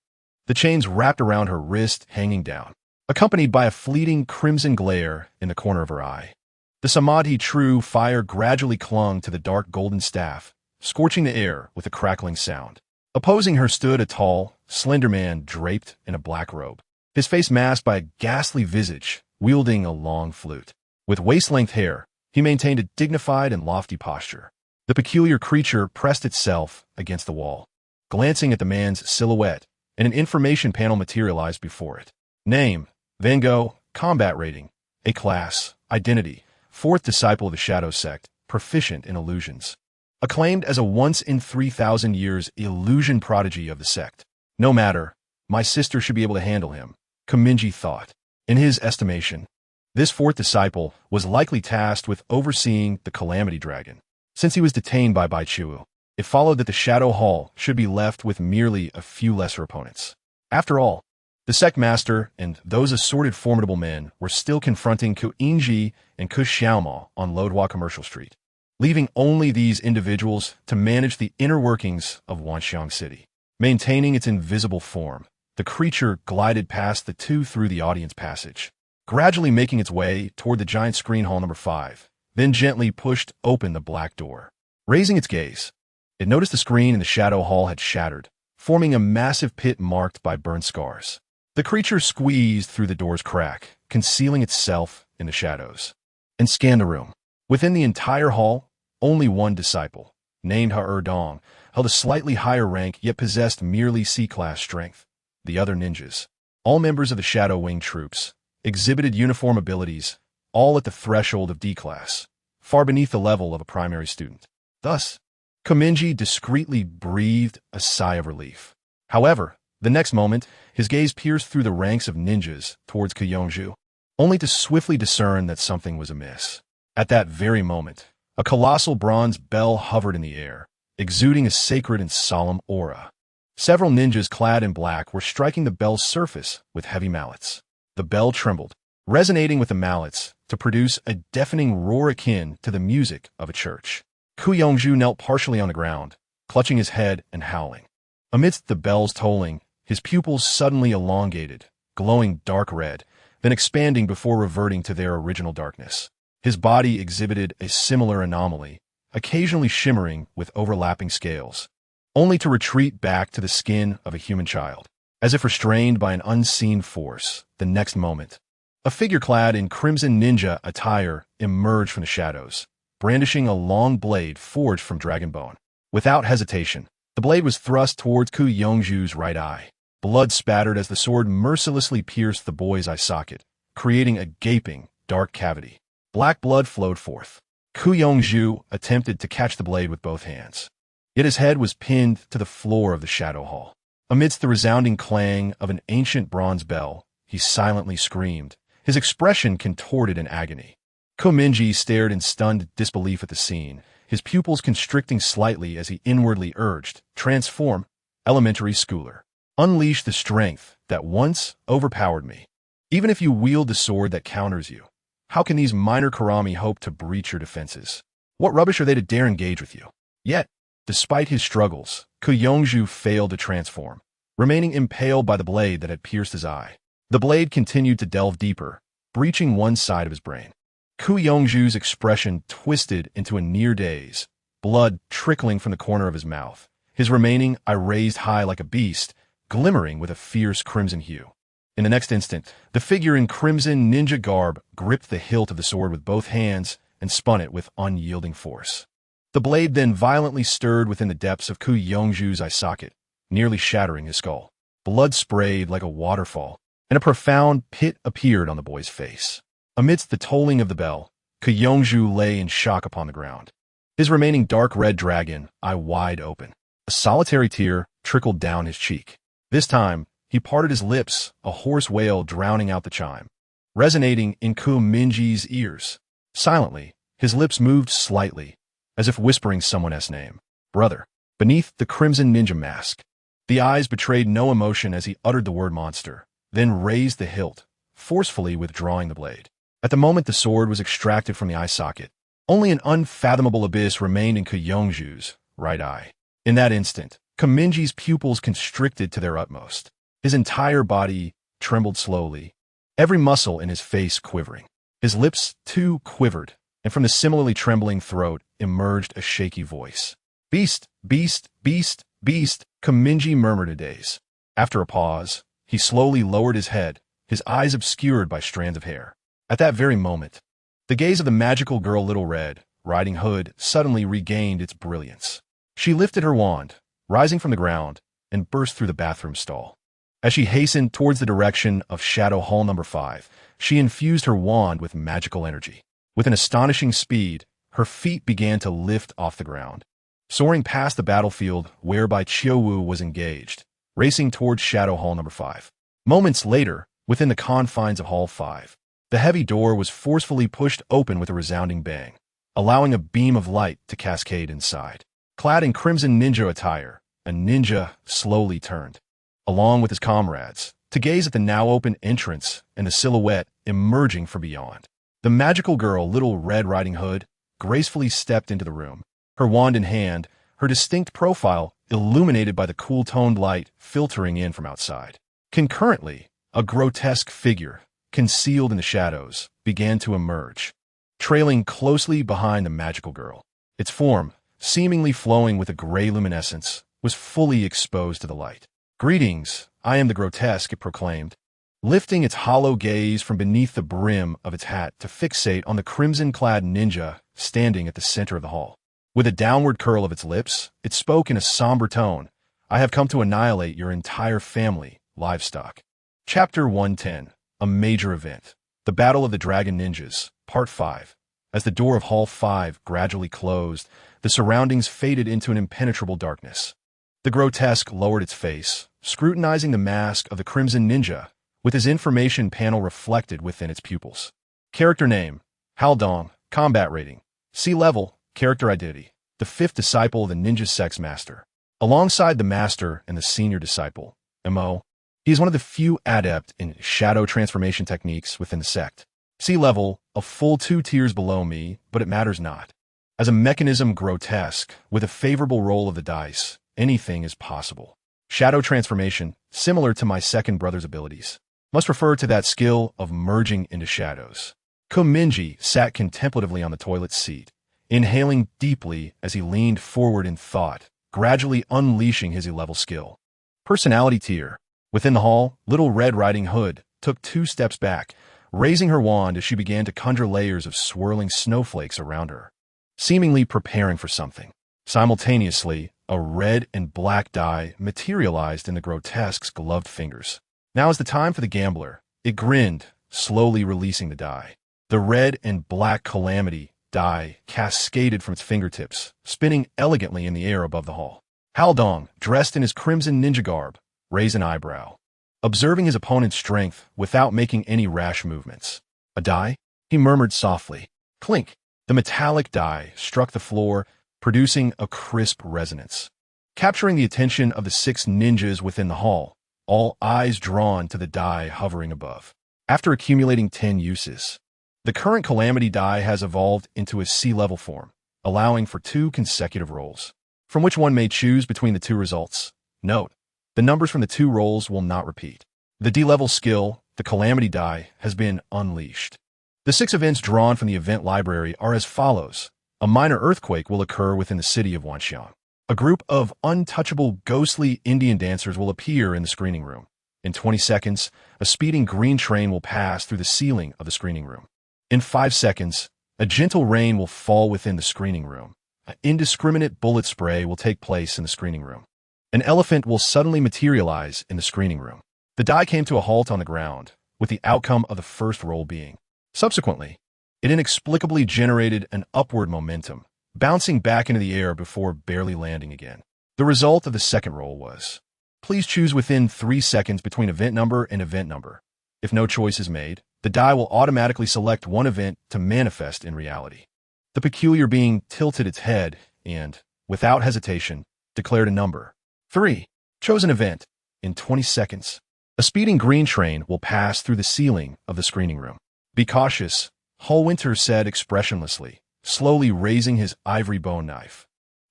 the chains wrapped around her wrist hanging down, accompanied by a fleeting crimson glare in the corner of her eye. The Samadhi true fire gradually clung to the dark golden staff, scorching the air with a crackling sound. Opposing her stood a tall, slender man draped in a black robe, his face masked by a ghastly visage, wielding a long flute. With waist-length hair, he maintained a dignified and lofty posture. The peculiar creature pressed itself against the wall, glancing at the man's silhouette, and an information panel materialized before it. Name, Van Gogh, combat rating, A class, identity, 4th disciple of the Shadow Sect, proficient in illusions. Acclaimed as a once-in-3,000 years illusion prodigy of the sect. No matter, my sister should be able to handle him, Mingye thought. In his estimation, this 4th disciple was likely tasked with overseeing the Calamity Dragon, since he was detained by Bai Chuo. it followed that the Shadow Hall should be left with merely a few lesser opponents. After all, the sect master and those assorted formidable men were still confronting Ku Ingji and Ku Xiaomao on Lodhua Commercial Street, leaving only these individuals to manage the inner workings of Wanxiang City. Maintaining its invisible form, the creature glided past the two through the audience passage, gradually making its way toward the giant screen hall number 5, then gently pushed open the black door. Raising its gaze, it noticed the screen in the Shadow Hall had shattered, forming a massive pit marked by burn scars. The creature squeezed through the door's crack, concealing itself in the shadows, and scanned the room. Within the entire hall, only one disciple, named Ha-Er Dong, held a slightly higher rank yet possessed merely C-class strength. The other ninjas, all members of the Shadow Wing troops, exhibited uniform abilities, all at the threshold of D-class, far beneath the level of a primary student. Thus, Mingye discreetly breathed a sigh of relief. However, the next moment, his gaze pierced through the ranks of ninjas towards Ku Yongju, only to swiftly discern that something was amiss. At that very moment, a colossal bronze bell hovered in the air, exuding a sacred and solemn aura. Several ninjas clad in black were striking the bell's surface with heavy mallets. The bell trembled, resonating with the mallets to produce a deafening roar akin to the music of a church. Ku Yongju knelt partially on the ground, clutching his head and howling. Amidst the bell's tolling, his pupils suddenly elongated, glowing dark red, then expanding before reverting to their original darkness. His body exhibited a similar anomaly, occasionally shimmering with overlapping scales, only to retreat back to the skin of a human child. As if restrained by an unseen force, the next moment, a figure clad in crimson ninja attire emerged from the shadows, brandishing a long blade forged from dragon bone. Without hesitation, the blade was thrust towards Ku Yongju's right eye. Blood spattered as the sword mercilessly pierced the boy's eye socket, creating a gaping, dark cavity. Black blood flowed forth. Ku Yongju attempted to catch the blade with both hands, yet his head was pinned to the floor of the Shadow Hall. Amidst the resounding clang of an ancient bronze bell, he silently screamed, his expression contorted in agony. Mingye stared in stunned disbelief at the scene, his pupils constricting slightly as he inwardly urged, "Transform, elementary schooler. Unleash the strength that once overpowered me. Even if you wield the sword that counters you, how can these minor karami hope to breach your defenses? What rubbish are they to dare engage with you?" Yet, despite his struggles, Ku Yongju failed to transform, remaining impaled by the blade that had pierced his eye. The blade continued to delve deeper, breaching one side of his brain. Ku Yongju's expression twisted into a near daze, blood trickling from the corner of his mouth, his remaining eye raised high like a beast, glimmering with a fierce crimson hue. In the next instant, the figure in crimson ninja garb gripped the hilt of the sword with both hands and spun it with unyielding force. The blade then violently stirred within the depths of Ku Yongju's eye socket, nearly shattering his skull. Blood sprayed like a waterfall, and a profound pit appeared on the boy's face. Amidst the tolling of the bell, Ku Yongju lay in shock upon the ground, his remaining dark red dragon eye wide open. A solitary tear trickled down his cheek. This time, he parted his lips, a hoarse wail drowning out the chime, resonating in Ku Mingye's ears. Silently, his lips moved slightly, as if whispering someone's name. "Brother." Beneath the crimson ninja mask, the eyes betrayed no emotion as he uttered the word monster, then raised the hilt, forcefully withdrawing the blade. At the moment the sword was extracted from the eye socket, only an unfathomable abyss remained in Ku Yongju's right eye. In that instant, Mingye's pupils constricted to their utmost. His entire body trembled slowly, every muscle in his face quivering. His lips, too, quivered, and from the similarly trembling throat emerged a shaky voice. "Beast, beast, beast, beast," Mingye murmured a daze. After a pause, he slowly lowered his head, his eyes obscured by strands of hair. At that very moment, the gaze of the magical girl Little Red Riding Hood suddenly regained its brilliance. She lifted her wand, rising from the ground, and burst through the bathroom stall. As she hastened towards the direction of Shadow Hall number 5, she infused her wand with magical energy. With an astonishing speed, her feet began to lift off the ground, soaring past the battlefield whereby Qiuwu was engaged, racing towards Shadow Hall number 5. Moments later, within the confines of Hall 5, the heavy door was forcefully pushed open with a resounding bang, allowing a beam of light to cascade inside. Clad in crimson ninja attire, a ninja slowly turned, along with his comrades, to gaze at the now open entrance and the silhouette emerging from beyond. The magical girl, Little Red Riding Hood, gracefully stepped into the room, her wand in hand, her distinct profile illuminated by the cool-toned light filtering in from outside. Concurrently, a grotesque figure, concealed in the shadows, began to emerge, trailing closely behind the magical girl. Its form, seemingly flowing with a gray luminescence, was fully exposed to the light. "Greetings, I am the grotesque," it proclaimed, lifting its hollow gaze from beneath the brim of its hat to fixate on the crimson-clad ninja standing at the center of the hall. With a downward curl of its lips, it spoke in a somber tone, "I have come to annihilate your entire family, livestock." Chapter 110, A Major Event. The Battle of the Dragon Ninjas, Part 5. As the door of Hall 5 gradually closed, the surroundings faded into an impenetrable darkness. The grotesque lowered its face, scrutinizing the mask of the Crimson Ninja, with his information panel reflected within its pupils. Character name, Haldong. Combat rating, C level. Character identity, the fifth disciple of the Ninja Sex Master. Alongside the Master and the senior disciple, MO, he is one of the few adept in shadow transformation techniques within the sect. C level, a full 2 tiers below me, but it matters not. As a mechanism grotesque, with a favorable roll of the dice, anything is possible. Shadow transformation, similar to my second brother's abilities, must refer to that skill of merging into shadows. Mingye sat contemplatively on the toilet seat, inhaling deeply as he leaned forward in thought, gradually unleashing his E-level skill. Personality tier. Within the hall, Little Red Riding Hood took 2 steps back, raising her wand as she began to conjure layers of swirling snowflakes around her, seemingly preparing for something. Simultaneously, a red and black die materialized in the grotesque's gloved fingers. "Now is the time for the gambler," it grinned, slowly releasing the die. The red and black calamity die cascaded from its fingertips, spinning elegantly in the air above the hall. Haldong, dressed in his crimson ninja garb, raised an eyebrow, observing his opponent's strength without making any rash movements. "A die?" he murmured softly. Clink! The metallic die struck the floor, producing a crisp resonance. Capturing the attention of the 6 ninjas within the hall, all eyes drawn to the die hovering above. After accumulating 10 uses, the current Calamity die has evolved into a C-level form, allowing for 2 consecutive rolls, from which one may choose between the 2 results. Note, the numbers from the 2 rolls will not repeat. The D-level skill, the Calamity die, has been unleashed. The 6 events drawn from the event library are as follows. A minor earthquake will occur within the city of Wanxiang. A group of untouchable, ghostly Indian dancers will appear in the screening room. In 20 seconds, a speeding green train will pass through the ceiling of the screening room. In 5 seconds, a gentle rain will fall within the screening room. An indiscriminate bullet spray will take place in the screening room. An elephant will suddenly materialize in the screening room. The die came to a halt on the ground, with the outcome of the first roll being. Subsequently, it inexplicably generated an upward momentum, bouncing back into the air before barely landing again. The result of the second roll was, please choose within 3 seconds between event number and event number. If no choice is made, the die will automatically select one event to manifest in reality. The peculiar being tilted its head and, without hesitation, declared a number. 3. Chosen event. In 20 seconds, a speeding green train will pass through the ceiling of the screening room. Be cautious, Hallwinter said expressionlessly, slowly raising his ivory bone knife,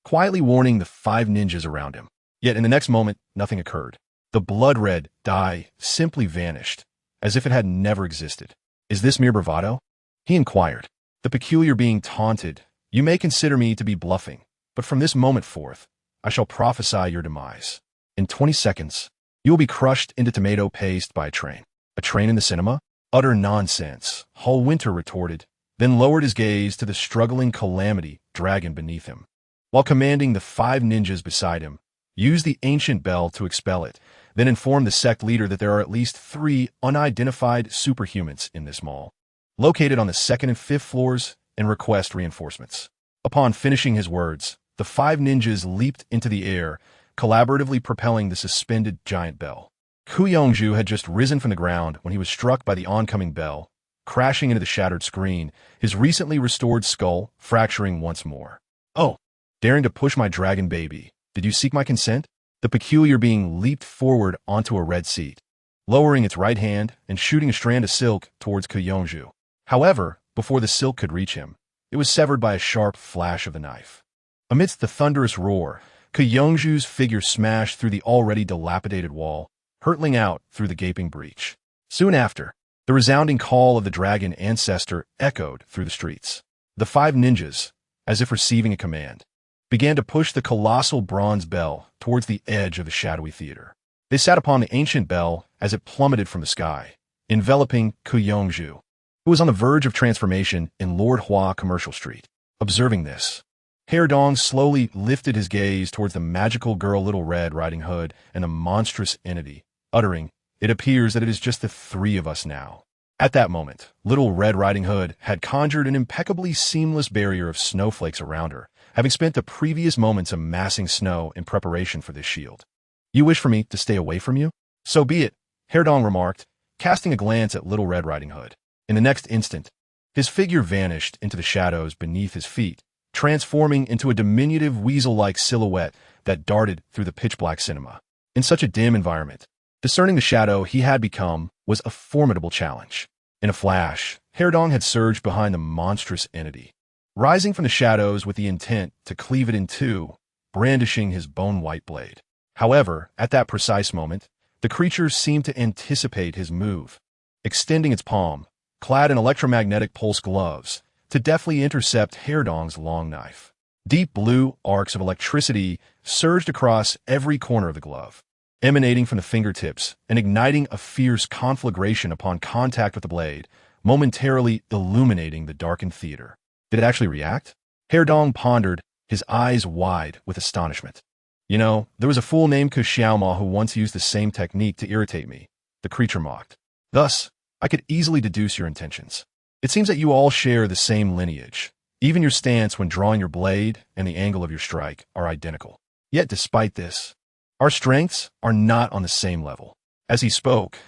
quietly warning the 5 ninjas around him. Yet in the next moment, nothing occurred. The blood-red die simply vanished, as if it had never existed. Is this mere bravado? He inquired. The peculiar being taunted, you may consider me to be bluffing, but from this moment forth, I shall prophesy your demise. In 20 seconds, you will be crushed into tomato paste by a train. A train in the cinema? Utter nonsense, Hallwinter retorted, then lowered his gaze to the struggling Calamity dragon beneath him. While commanding the 5 ninjas beside him, use the ancient bell to expel it, then inform the sect leader that there are at least 3 unidentified superhumans in this mall, located on the 2nd and 5th floors, and request reinforcements. Upon finishing his words, the 5 ninjas leaped into the air, collaboratively propelling the suspended giant bell. Ku Yongju had just risen from the ground when he was struck by the oncoming bell, crashing into the shattered screen, his recently restored skull fracturing once more. Oh! Daring to push my dragon baby, did you seek my consent? The peculiar being leaped forward onto a red seat, lowering its right hand and shooting a strand of silk towards Kyongju. However, before the silk could reach him, it was severed by a sharp flash of the knife. Amidst the thunderous roar, Kyongju's figure smashed through the already dilapidated wall, hurtling out through the gaping breach. Soon after, the resounding call of the dragon ancestor echoed through the streets. The 5 ninjas, as if receiving a command, began to push the colossal bronze bell towards the edge of the shadowy theater. They sat upon the ancient bell as it plummeted from the sky, enveloping Kyongju, who was on the verge of transformation in Lord Hua Commercial Street. Observing this, Dong slowly lifted his gaze towards the magical girl Little Red Riding Hood and the monstrous entity, uttering, "It appears that it is just the 3 of us now." At that moment, Little Red Riding Hood had conjured an impeccably seamless barrier of snowflakes around her, having spent the previous moments amassing snow in preparation for this shield. "You wish for me to stay away from you? So be it," Dong remarked, casting a glance at Little Red Riding Hood. In the next instant, his figure vanished into the shadows beneath his feet, transforming into a diminutive weasel-like silhouette that darted through the pitch-black cinema. In such a dim environment, discerning the shadow he had become was a formidable challenge. In a flash, Dong had surged behind the monstrous entity, rising from the shadows with the intent to cleave it in two, brandishing his bone-white blade. However, at that precise moment, the creature seemed to anticipate his move, extending its palm, clad in electromagnetic pulse gloves, to deftly intercept Dong's long knife. Deep blue arcs of electricity surged across every corner of the glove, emanating from the fingertips and igniting a fierce conflagration upon contact with the blade, momentarily illuminating the darkened theater. Did it actually react? Dong pondered, his eyes wide with astonishment. "You know, there was a fool named Kushiaoma who once used the same technique to irritate me," the creature mocked. "Thus, I could easily deduce your intentions. It seems that you all share the same lineage. Even your stance when drawing your blade and the angle of your strike are identical. Yet despite this, our strengths are not on the same level." As he spoke,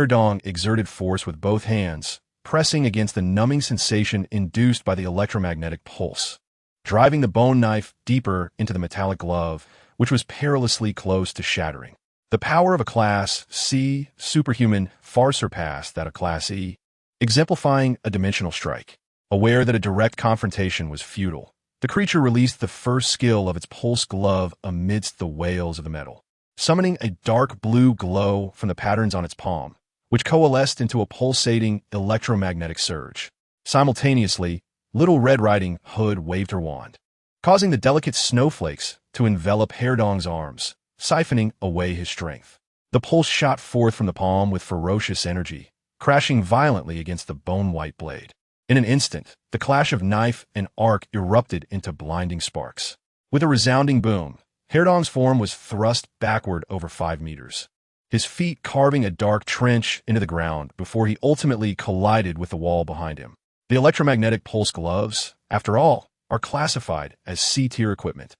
Dong exerted force with both hands, pressing against the numbing sensation induced by the electromagnetic pulse, driving the bone knife deeper into the metallic glove, which was perilously close to shattering. The power of a Class C superhuman far surpassed that of Class E, exemplifying a dimensional strike. Aware that a direct confrontation was futile, the creature released the first skill of its pulse glove amidst the wails of the metal, summoning a dark blue glow from the patterns on its palm, which coalesced into a pulsating electromagnetic surge. Simultaneously, Little Red Riding Hood waved her wand, causing the delicate snowflakes to envelop Dong's arms, siphoning away his strength. The pulse shot forth from the palm with ferocious energy, crashing violently against the bone-white blade. In an instant, the clash of knife and arc erupted into blinding sparks. With a resounding boom, Dong's form was thrust backward over 5 meters, his feet carving a dark trench into the ground before he ultimately collided with the wall behind him. The electromagnetic pulse gloves, after all, are classified as C-tier equipment,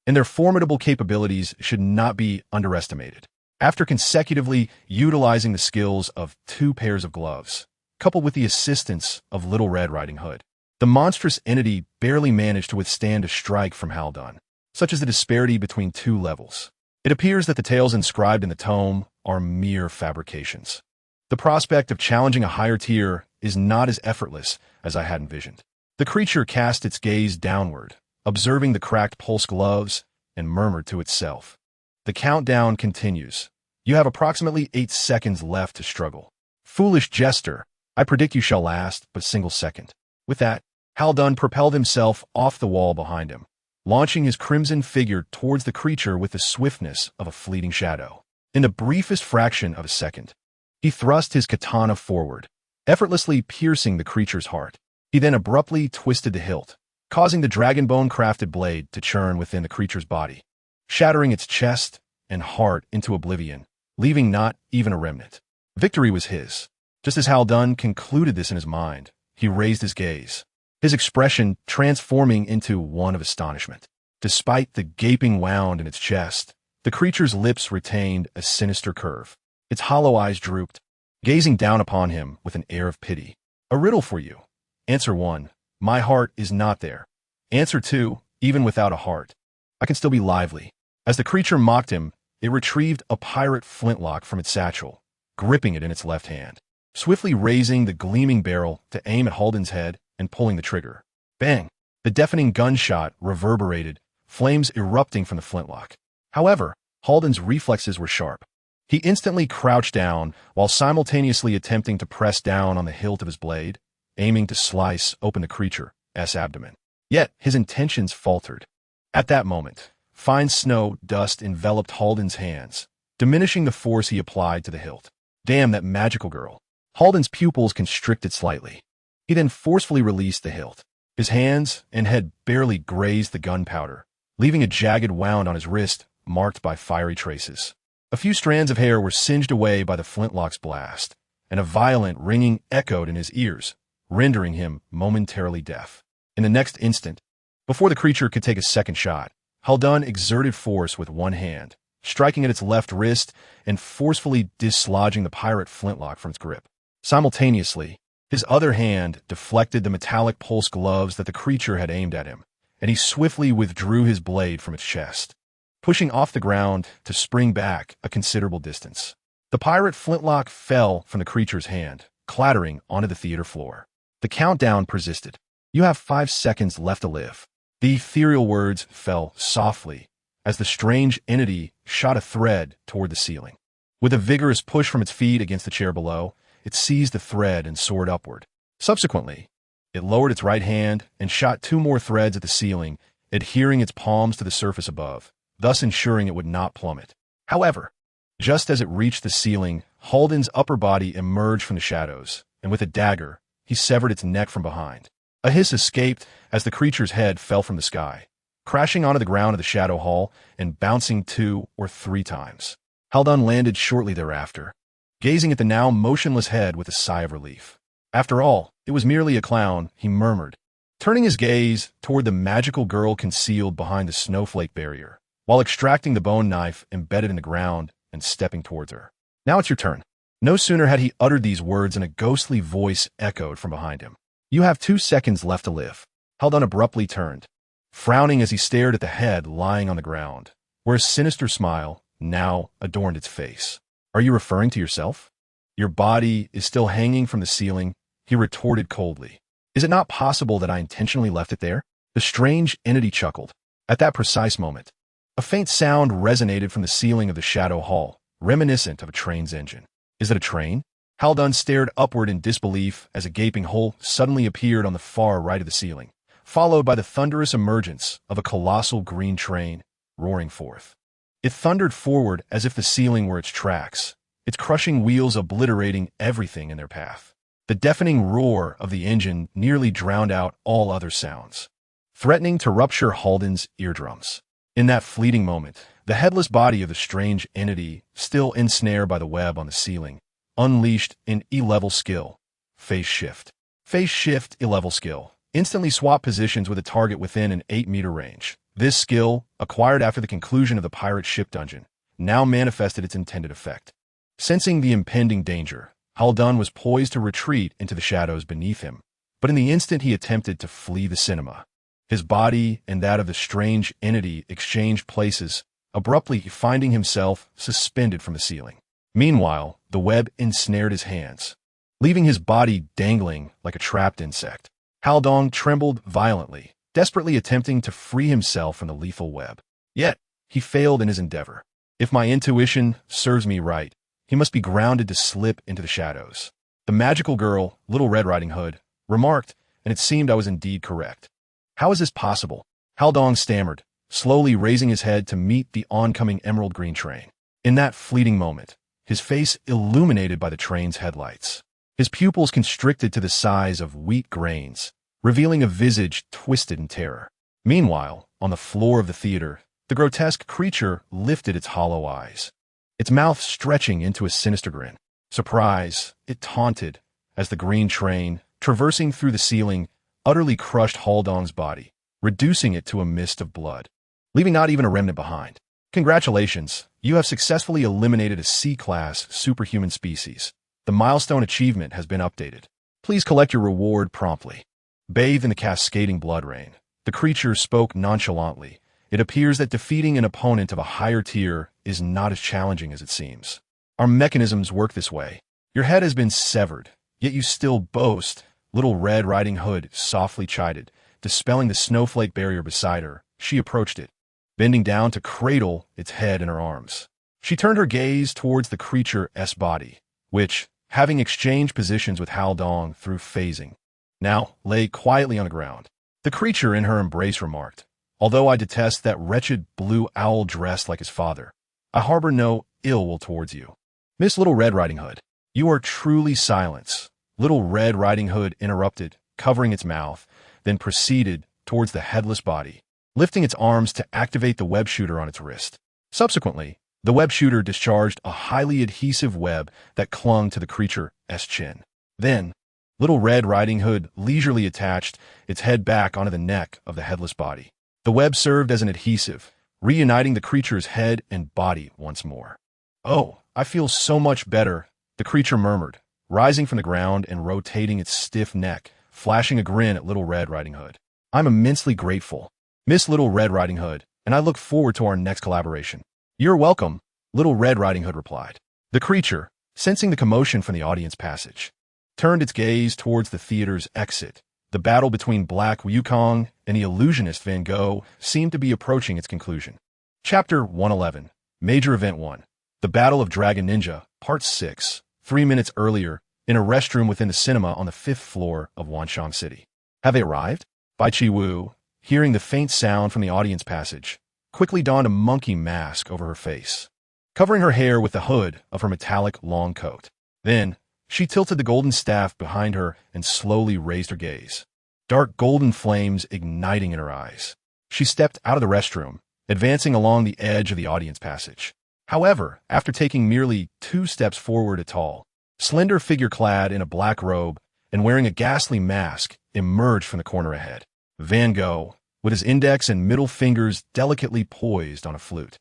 and their formidable capabilities should not be underestimated. After consecutively utilizing the skills of 2 pairs of gloves, coupled with the assistance of Little Red Riding Hood, the monstrous entity barely managed to withstand a strike from Haldun. Such is the disparity between 2 levels. It appears that the tales inscribed in the tome are mere fabrications. The prospect of challenging a higher tier is not as effortless as I had envisioned. The creature cast its gaze downward, observing the cracked pulse gloves, and murmured to itself, "The countdown continues. You have approximately 8 seconds left to struggle. Foolish jester, I predict you shall last but a single second." With that, Haldun propelled himself off the wall behind him, launching his crimson figure towards the creature with the swiftness of a fleeting shadow. In the briefest fraction of a second, he thrust his katana forward, effortlessly piercing the creature's heart. He then abruptly twisted the hilt, causing the dragon-bone-crafted blade to churn within the creature's body, shattering its chest and heart into oblivion, leaving not even a remnant. Victory was his. Just as Haldun concluded this in his mind, he raised his gaze, his expression transforming into one of astonishment. Despite the gaping wound in its chest, the creature's lips retained a sinister curve. Its hollow eyes drooped, gazing down upon him with an air of pity. "A riddle for you. Answer 1. My heart is not there. Answer 2. Even without a heart, I can still be lively. As the creature mocked him, it retrieved a pirate flintlock from its satchel, gripping it in its left hand, swiftly raising the gleaming barrel to aim at Halden's head and pulling the trigger. Bang! The deafening gunshot reverberated, flames erupting from the flintlock. However, Halden's reflexes were sharp. He instantly crouched down while simultaneously attempting to press down on the hilt of his blade, aiming to slice open the creature's abdomen. Yet his intentions faltered. At that moment, fine snow dust enveloped Halden's hands, diminishing the force he applied to the hilt. Damn that magical girl. Halden's pupils constricted slightly. He then forcefully released the hilt. His hands and head barely grazed the gunpowder, leaving a jagged wound on his wrist marked by fiery traces. A few strands of hair were singed away by the flintlock's blast, and a violent ringing echoed in his ears, rendering him momentarily deaf. In the next instant, before the creature could take a second shot, Haldan exerted force with one hand, striking at its left wrist and forcefully dislodging the pirate flintlock from its grip. Simultaneously, his other hand deflected the metallic pulse gloves that the creature had aimed at him, and he swiftly withdrew his blade from its chest, pushing off the ground to spring back a considerable distance. The pirate flintlock fell from the creature's hand, clattering onto the theater floor. The countdown persisted. You have 5 seconds left to live. The ethereal words fell softly as the strange entity shot a thread toward the ceiling. With a vigorous push from its feet against the chair below, it seized the thread and soared upward. Subsequently, it lowered its right hand and shot 2 more threads at the ceiling, adhering its palms to the surface above, thus ensuring it would not plummet. However, just as it reached the ceiling, Halden's upper body emerged from the shadows, and with a dagger, he severed its neck from behind. A hiss escaped as the creature's head fell from the sky, crashing onto the ground of the shadow hall and bouncing 2 or 3 times. Haldan landed shortly thereafter, gazing at the now motionless head with a sigh of relief. After all, it was merely a clown, he murmured, turning his gaze toward the magical girl concealed behind the snowflake barrier, while extracting the bone knife embedded in the ground and stepping towards her. Now it's your turn. No sooner had he uttered these words than a ghostly voice echoed from behind him. You have 2 seconds left to live. Haldan abruptly turned, frowning as he stared at the head lying on the ground, where a sinister smile now adorned its face. Are you referring to yourself? Your body is still hanging from the ceiling, he retorted coldly. Is it not possible that I intentionally left it there? The strange entity chuckled. At that precise moment, a faint sound resonated from the ceiling of the shadow hall, reminiscent of a train's engine. Is it a train? Haldan stared upward in disbelief as a gaping hole suddenly appeared on the far right of the ceiling, followed by the thunderous emergence of a colossal green train roaring forth. It thundered forward as if the ceiling were its tracks, its crushing wheels obliterating everything in their path. The deafening roar of the engine nearly drowned out all other sounds, threatening to rupture Haldan's eardrums. In that fleeting moment, the headless body of the strange entity, still ensnared by the web on the ceiling, unleashed an E-level skill, Phase Shift. Phase Shift E-level skill. Instantly swap positions with a target within an 8-meter range. This skill, acquired after the conclusion of the pirate ship dungeon, now manifested its intended effect. Sensing the impending danger, Haldan was poised to retreat into the shadows beneath him, but in the instant he attempted to flee the cinema, his body and that of the strange entity exchanged places, abruptly finding himself suspended from the ceiling. Meanwhile, the web ensnared his hands, leaving his body dangling like a trapped insect. Haldan trembled violently, desperately attempting to free himself from the lethal web. Yet, he failed in his endeavor. If my intuition serves me right, he must be grounded to slip into the shadows. The magical girl, Little Red Riding Hood, remarked, and it seemed I was indeed correct. How is this possible? Haldan stammered, slowly raising his head to meet the oncoming emerald green train. In that fleeting moment, his face illuminated by the train's headlights, his pupils constricted to the size of wheat grains, revealing a visage twisted in terror. Meanwhile, on the floor of the theater, the grotesque creature lifted its hollow eyes, its mouth stretching into a sinister grin. Surprise, it taunted, as the green train, traversing through the ceiling, utterly crushed Haldan's body, reducing it to a mist of blood, leaving not even a remnant behind. Congratulations, you have successfully eliminated a C-class superhuman species. The milestone achievement has been updated. Please collect your reward promptly. Bathed in the cascading blood rain, the creature spoke nonchalantly, It appears that defeating an opponent of a higher tier is not as challenging as it seems. Our mechanisms work this way. Your head has been severed, yet you still boast, Little Red Riding Hood softly chided. Dispelling the snowflake barrier beside her, she approached it, bending down to cradle its head in her arms. She turned her gaze towards the creature's body, which, having exchanged positions with Haldong through phasing, now lay quietly on the ground. The creature in her embrace remarked, "Although I detest that wretched blue owl dressed like his father, I harbor no ill will towards you. Miss Little Red Riding Hood, you are truly silence." Little Red Riding Hood interrupted, covering its mouth, then proceeded towards the headless body, lifting its arms to activate the web shooter on its wrist. Subsequently, the web shooter discharged a highly adhesive web that clung to the creature's chin. Then, Little Red Riding Hood leisurely attached its head back onto the neck of the headless body. The web served as an adhesive, reuniting the creature's head and body once more. "Oh, I feel so much better," the creature murmured, rising from the ground and rotating its stiff neck, flashing a grin at Little Red Riding Hood. "I'm immensely grateful, Miss Little Red Riding Hood, and I look forward to our next collaboration." "You're welcome," Little Red Riding Hood replied. The creature, sensing the commotion from the audience passage, turned its gaze towards the theater's exit. The battle between Black Wukong and the illusionist Van Gogh seemed to be approaching its conclusion. Chapter 111, Major Event 1, The Battle of Dragon Ninja, Part 6, 3 minutes earlier, in a restroom within the cinema on the 5th floor of Wanshang City. "Have they arrived?" Bai Chi Wu, hearing the faint sound from the audience passage, quickly donned a monkey mask over her face, covering her hair with the hood of her metallic long coat. Then, she tilted the golden staff behind her and slowly raised her gaze, dark golden flames igniting in her eyes. She stepped out of the restroom, advancing along the edge of the audience passage. However, after taking merely 2 steps forward, a tall, slender figure clad in a black robe and wearing a ghastly mask emerged from the corner ahead. Van Gogh, with his index and middle fingers delicately poised on a flute,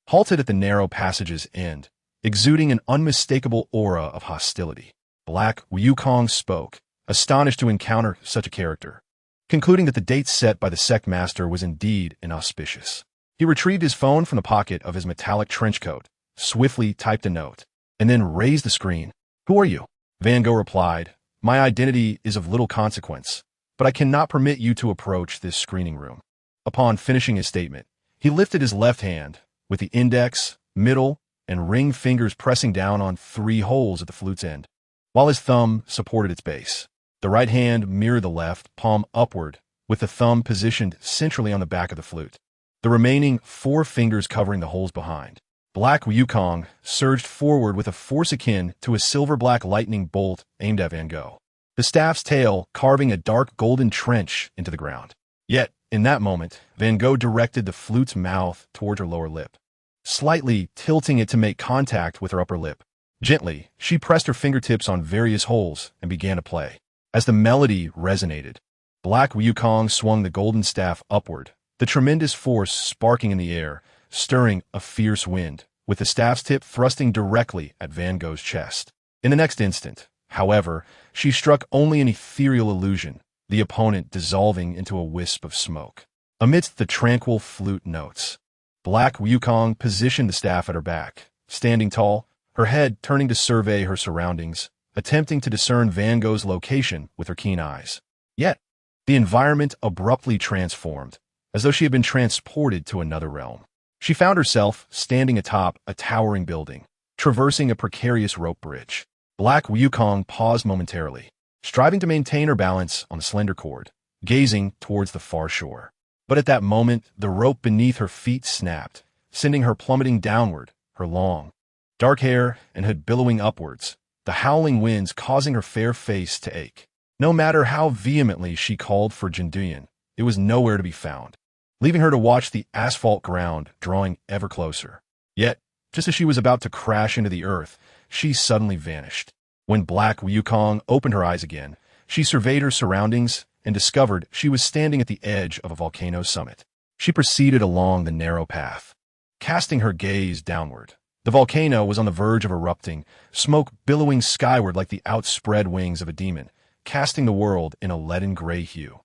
halted at the narrow passage's end, exuding an unmistakable aura of hostility. Black Wukong spoke, astonished to encounter such a character. Concluding that the date set by the sect master was indeed inauspicious, he retrieved his phone from the pocket of his metallic trench coat, swiftly typed a note, and then raised the screen. "Who are you?" Van Gogh replied, "My identity is of little consequence, but I cannot permit you to approach this screening room." Upon finishing his statement, he lifted his left hand, with the index, middle, and ring fingers pressing down on 3 holes at the flute's end, while his thumb supported its base. The right hand mirrored the left, palm upward, with the thumb positioned centrally on the back of the flute, the remaining 4 fingers covering the holes behind. Black Wukong surged forward with a force akin to a silver-black lightning bolt aimed at Van Gogh, the staff's tail carving a dark golden trench into the ground. Yet, in that moment, Van Gogh directed the flute's mouth towards her lower lip, slightly tilting it to make contact with her upper lip. Gently, she pressed her fingertips on various holes and began to play. As the melody resonated, Black Wukong swung the golden staff upward, the tremendous force sparking in the air, stirring a fierce wind, with the staff's tip thrusting directly at Van Gogh's chest. In the next instant, however, she struck only an ethereal illusion, the opponent dissolving into a wisp of smoke. Amidst the tranquil flute notes, Black Wukong positioned the staff at her back, standing tall, her head turning to survey her surroundings, attempting to discern Van Gogh's location with her keen eyes. Yet, the environment abruptly transformed, as though she had been transported to another realm. She found herself standing atop a towering building, traversing a precarious rope bridge. Black Wukong paused momentarily, striving to maintain her balance on the slender cord, gazing towards the far shore. But at that moment, the rope beneath her feet snapped, sending her plummeting downward, her long, dark hair and hood billowing upwards, the howling winds causing her fair face to ache. No matter how vehemently she called for Jinduyan, it was nowhere to be found, leaving her to watch the asphalt ground drawing ever closer. Yet, just as she was about to crash into the earth, she suddenly vanished. When Black Wukong opened her eyes again, she surveyed her surroundings and discovered she was standing at the edge of a volcano's summit. She proceeded along the narrow path, casting her gaze downward. The volcano was on the verge of erupting, smoke billowing skyward like the outspread wings of a demon, casting the world in a leaden gray hue.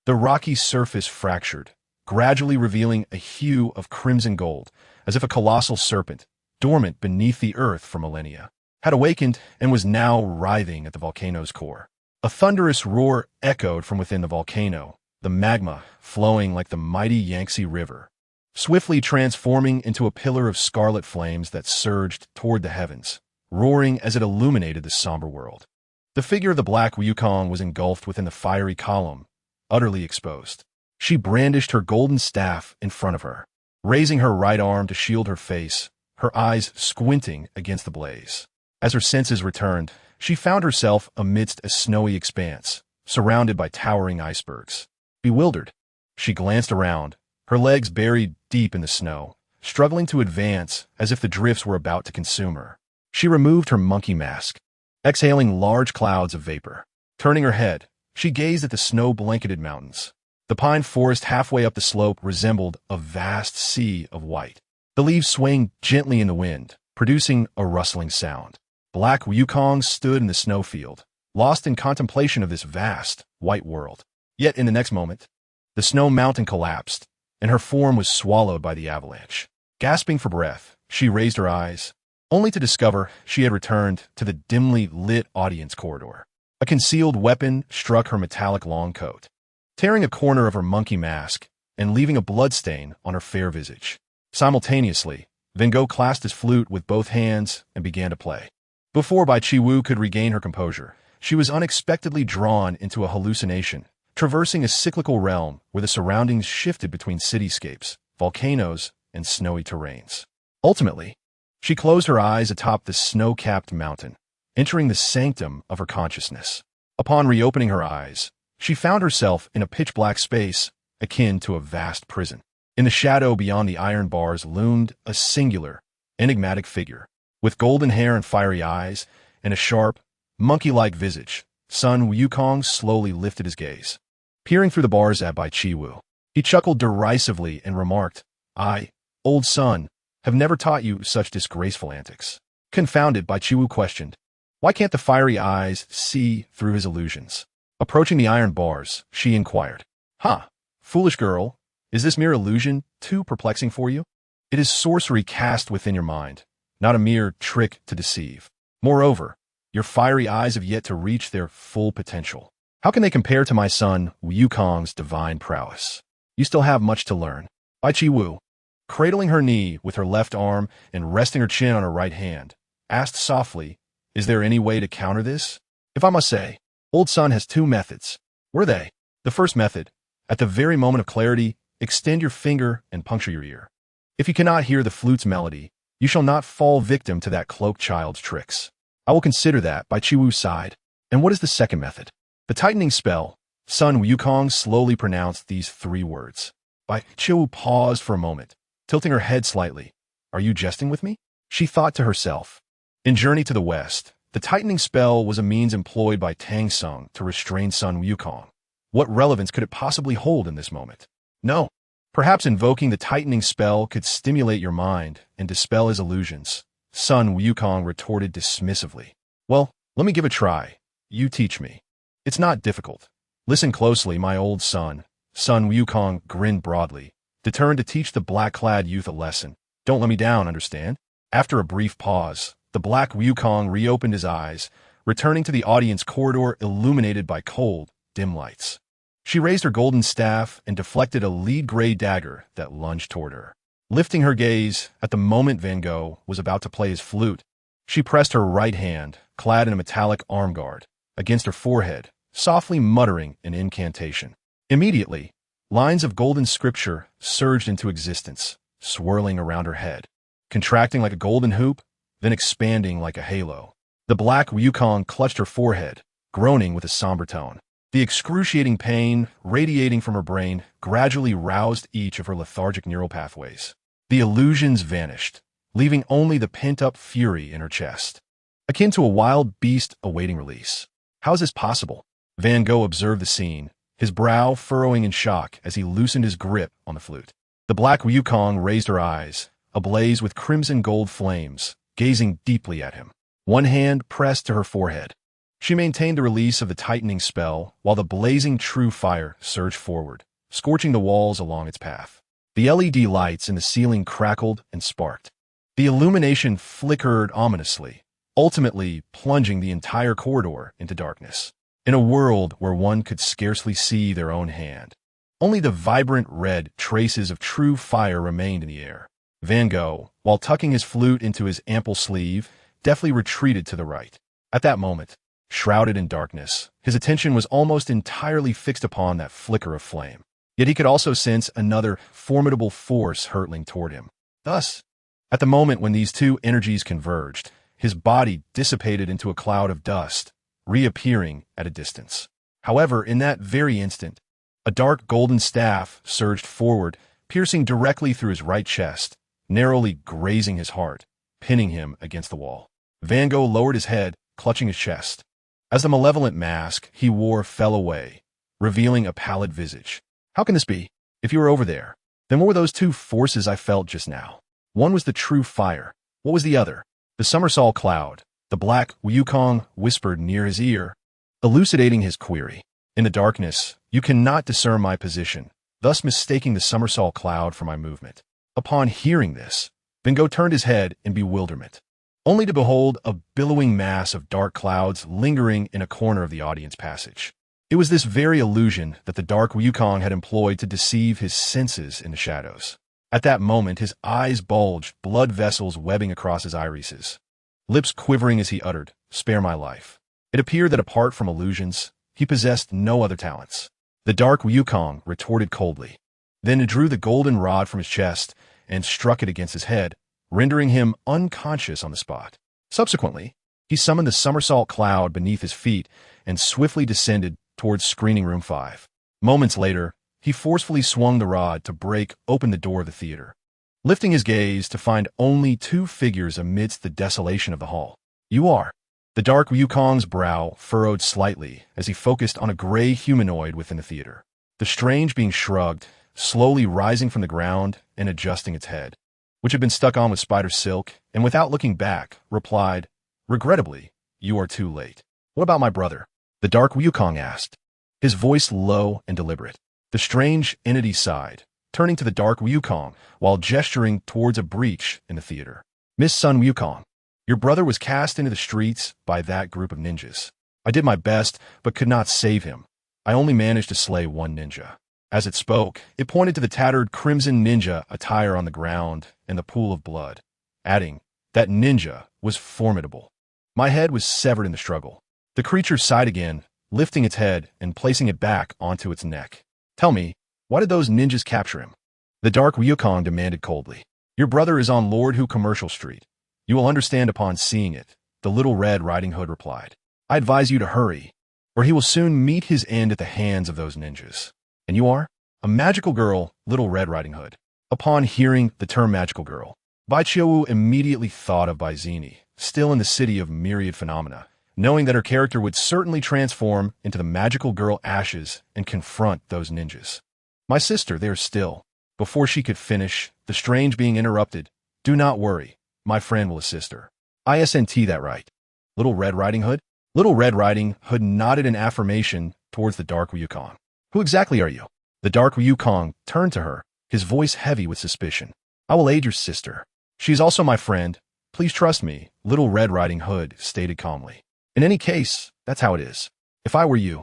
The rocky surface fractured, gradually revealing a hue of crimson gold, as if a colossal serpent, dormant beneath the earth for millennia, had awakened and was now writhing at the volcano's core. A thunderous roar echoed from within the volcano, the magma flowing like the mighty Yangtze River, swiftly transforming into a pillar of scarlet flames that surged toward the heavens, roaring as it illuminated the somber world. The figure of the Black Wukong was engulfed within the fiery column, utterly exposed. She brandished her golden staff in front of her, raising her right arm to shield her face, her eyes squinting against the blaze. As her senses returned, she found herself amidst a snowy expanse, surrounded by towering icebergs. Bewildered, she glanced around, her legs buried deep in the snow, struggling to advance as if the drifts were about to consume her. She removed her monkey mask, exhaling large clouds of vapor. Turning her head, she gazed at the snow-blanketed mountains. The pine forest halfway up the slope resembled a vast sea of white, the leaves swaying gently in the wind, producing a rustling sound. Black Wukong stood in the snowfield, lost in contemplation of this vast, white world. Yet in the next moment, the snow mountain collapsed, and her form was swallowed by the avalanche. Gasping for breath, she raised her eyes, only to discover she had returned to the dimly lit audience corridor. A concealed weapon struck her metallic long coat, tearing a corner of her monkey mask and leaving a bloodstain on her fair visage. Simultaneously, Van Gogh clasped his flute with both hands and began to play. Before Bai Chi-Wu could regain her composure, she was unexpectedly drawn into a hallucination, traversing a cyclical realm where the surroundings shifted between cityscapes, volcanoes, and snowy terrains. Ultimately, she closed her eyes atop the snow-capped mountain, entering the sanctum of her consciousness. Upon reopening her eyes, she found herself in a pitch-black space akin to a vast prison. In the shadow beyond the iron bars loomed a singular, enigmatic figure. With golden hair and fiery eyes, and a sharp, monkey-like visage, Sun Wukong slowly lifted his gaze. Peering through the bars at Bai Chi-Wu, he chuckled derisively and remarked, "I, old Sun, have never taught you such disgraceful antics." Confounded, Bai Chi-Wu questioned, "Why can't the fiery eyes see through his illusions?" Approaching the iron bars, she inquired, Foolish girl, is this mere illusion too perplexing for you? It is sorcery cast within your mind, not a mere trick to deceive. Moreover, your fiery eyes have yet to reach their full potential. How can they compare to my son Wukong's divine prowess? You still have much to learn." Bai Chi-Wu, cradling her knee with her left arm and resting her chin on her right hand, asked softly, "Is there any way to counter this? If I must say, old Sun has two methods." "Were they?" "The first method, at the very moment of clarity, extend your finger and puncture your ear. If you cannot hear the flute's melody, you shall not fall victim to that cloaked child's tricks." "I will consider that," Bai Chi-Wu sighed. "And what is the second method?" "The tightening spell." Sun Wukong slowly pronounced these three words. Bai Chi-Wu paused for a moment, tilting her head slightly. "Are you jesting with me?" She thought to herself. In Journey to the West, the tightening spell was a means employed by Tang Sung to restrain Sun Wukong. What relevance could it possibly hold in this moment? No. Perhaps invoking the tightening spell could stimulate your mind and dispel his illusions. Sun Wukong retorted dismissively. "Well, let me give it a try. You teach me. It's not difficult. Listen closely, my old son." Sun Wukong grinned broadly, determined to teach the black-clad youth a lesson. "Don't let me down, understand?" After a brief pause, the Black Wukong reopened his eyes, returning to the audience corridor illuminated by cold, dim lights. She raised her golden staff and deflected a lead-gray dagger that lunged toward her. Lifting her gaze at the moment Van Gogh was about to play his flute, she pressed her right hand, clad in a metallic arm guard, against her forehead, softly muttering an incantation. Immediately, lines of golden scripture surged into existence, swirling around her head, contracting like a golden hoop, then expanding like a halo. The Black Wukong clutched her forehead, groaning with a somber tone. The excruciating pain radiating from her brain gradually roused each of her lethargic neural pathways. The illusions vanished, leaving only the pent-up fury in her chest, akin to a wild beast awaiting release. How is this possible? Van Gogh observed the scene, his brow furrowing in shock as he loosened his grip on the flute. The Black Wukong raised her eyes, ablaze with crimson gold flames, gazing deeply at him. One hand pressed to her forehead. She maintained the release of the tightening spell while the blazing true fire surged forward, scorching the walls along its path. The LED lights in the ceiling crackled and sparked. The illumination flickered ominously, ultimately plunging the entire corridor into darkness. In a world where one could scarcely see their own hand, only the vibrant red traces of true fire remained in the air. Van Gogh, while tucking his flute into his ample sleeve, deftly retreated to the right. At that moment, shrouded in darkness, his attention was almost entirely fixed upon that flicker of flame. Yet he could also sense another formidable force hurtling toward him. Thus, at the moment when these two energies converged, his body dissipated into a cloud of dust, reappearing at a distance. However, in that very instant, a dark golden staff surged forward, piercing directly through his right chest, narrowly grazing his heart, pinning him against the wall. Van Gogh lowered his head, clutching his chest. As the malevolent mask he wore fell away, revealing a pallid visage. How can this be? If you were over there, then what were those two forces I felt just now? One was the true fire. What was the other? The summersol cloud. The black Wukong whispered near his ear, elucidating his query. In the darkness, you cannot discern my position, thus mistaking the summersol cloud for my movement. Upon hearing this, Van Gogh turned his head in bewilderment, only to behold a billowing mass of dark clouds lingering in a corner of the audience passage. It was this very illusion that the dark Wukong had employed to deceive his senses in the shadows. At that moment, his eyes bulged, blood vessels webbing across his irises, lips quivering as he uttered, "Spare my life." It appeared that apart from illusions, he possessed no other talents. The dark Wukong retorted coldly, then drew the golden rod from his chest and struck it against his head, rendering him unconscious on the spot. Subsequently, he summoned the somersault cloud beneath his feet and swiftly descended towards screening room 5. Moments later, he forcefully swung the rod to break open the door of the theater, lifting his gaze to find only two figures amidst the desolation of the hall. "You are." The dark Wukong's brow furrowed slightly as he focused on a gray humanoid within the theater. The strange being shrugged, slowly rising from the ground and adjusting its head, which had been stuck on with spider silk, and without looking back, replied, "Regrettably, you are too late." "What about my brother?" the dark Wukong asked, his voice low and deliberate. The strange entity sighed, turning to the dark Wukong while gesturing towards a breach in the theater. "Miss Sun Wukong, your brother was cast into the streets by that group of ninjas. I did my best, but could not save him. I only managed to slay one ninja." As it spoke, it pointed to the tattered crimson ninja attire on the ground and the pool of blood, adding, "That ninja was formidable. My head was severed in the struggle." The creature sighed again, lifting its head and placing it back onto its neck. "Tell me, why did those ninjas capture him?" the dark Wukong demanded coldly. "Your brother is on Lord Hu Commercial Street. You will understand upon seeing it," the Little Red Riding Hood replied. "I advise you to hurry, or he will soon meet his end at the hands of those ninjas." "And you are?" "A magical girl, Little Red Riding Hood." Upon hearing the term magical girl, Bai Qiuwu immediately thought of Baizini, still in the city of myriad phenomena, knowing that her character would certainly transform into the magical girl Ashes and confront those ninjas. "My sister, there still." Before she could finish, the strange being interrupted, "Do not worry, my friend will assist her." "Isn't that right, Little Red Riding Hood?" Little Red Riding Hood nodded in affirmation towards the dark Wukong. "Who exactly are you?" The dark Wukong turned to her, his voice heavy with suspicion. "I will aid your sister. She is also my friend. Please trust me," Little Red Riding Hood stated calmly. "In any case, that's how it is. If I were you,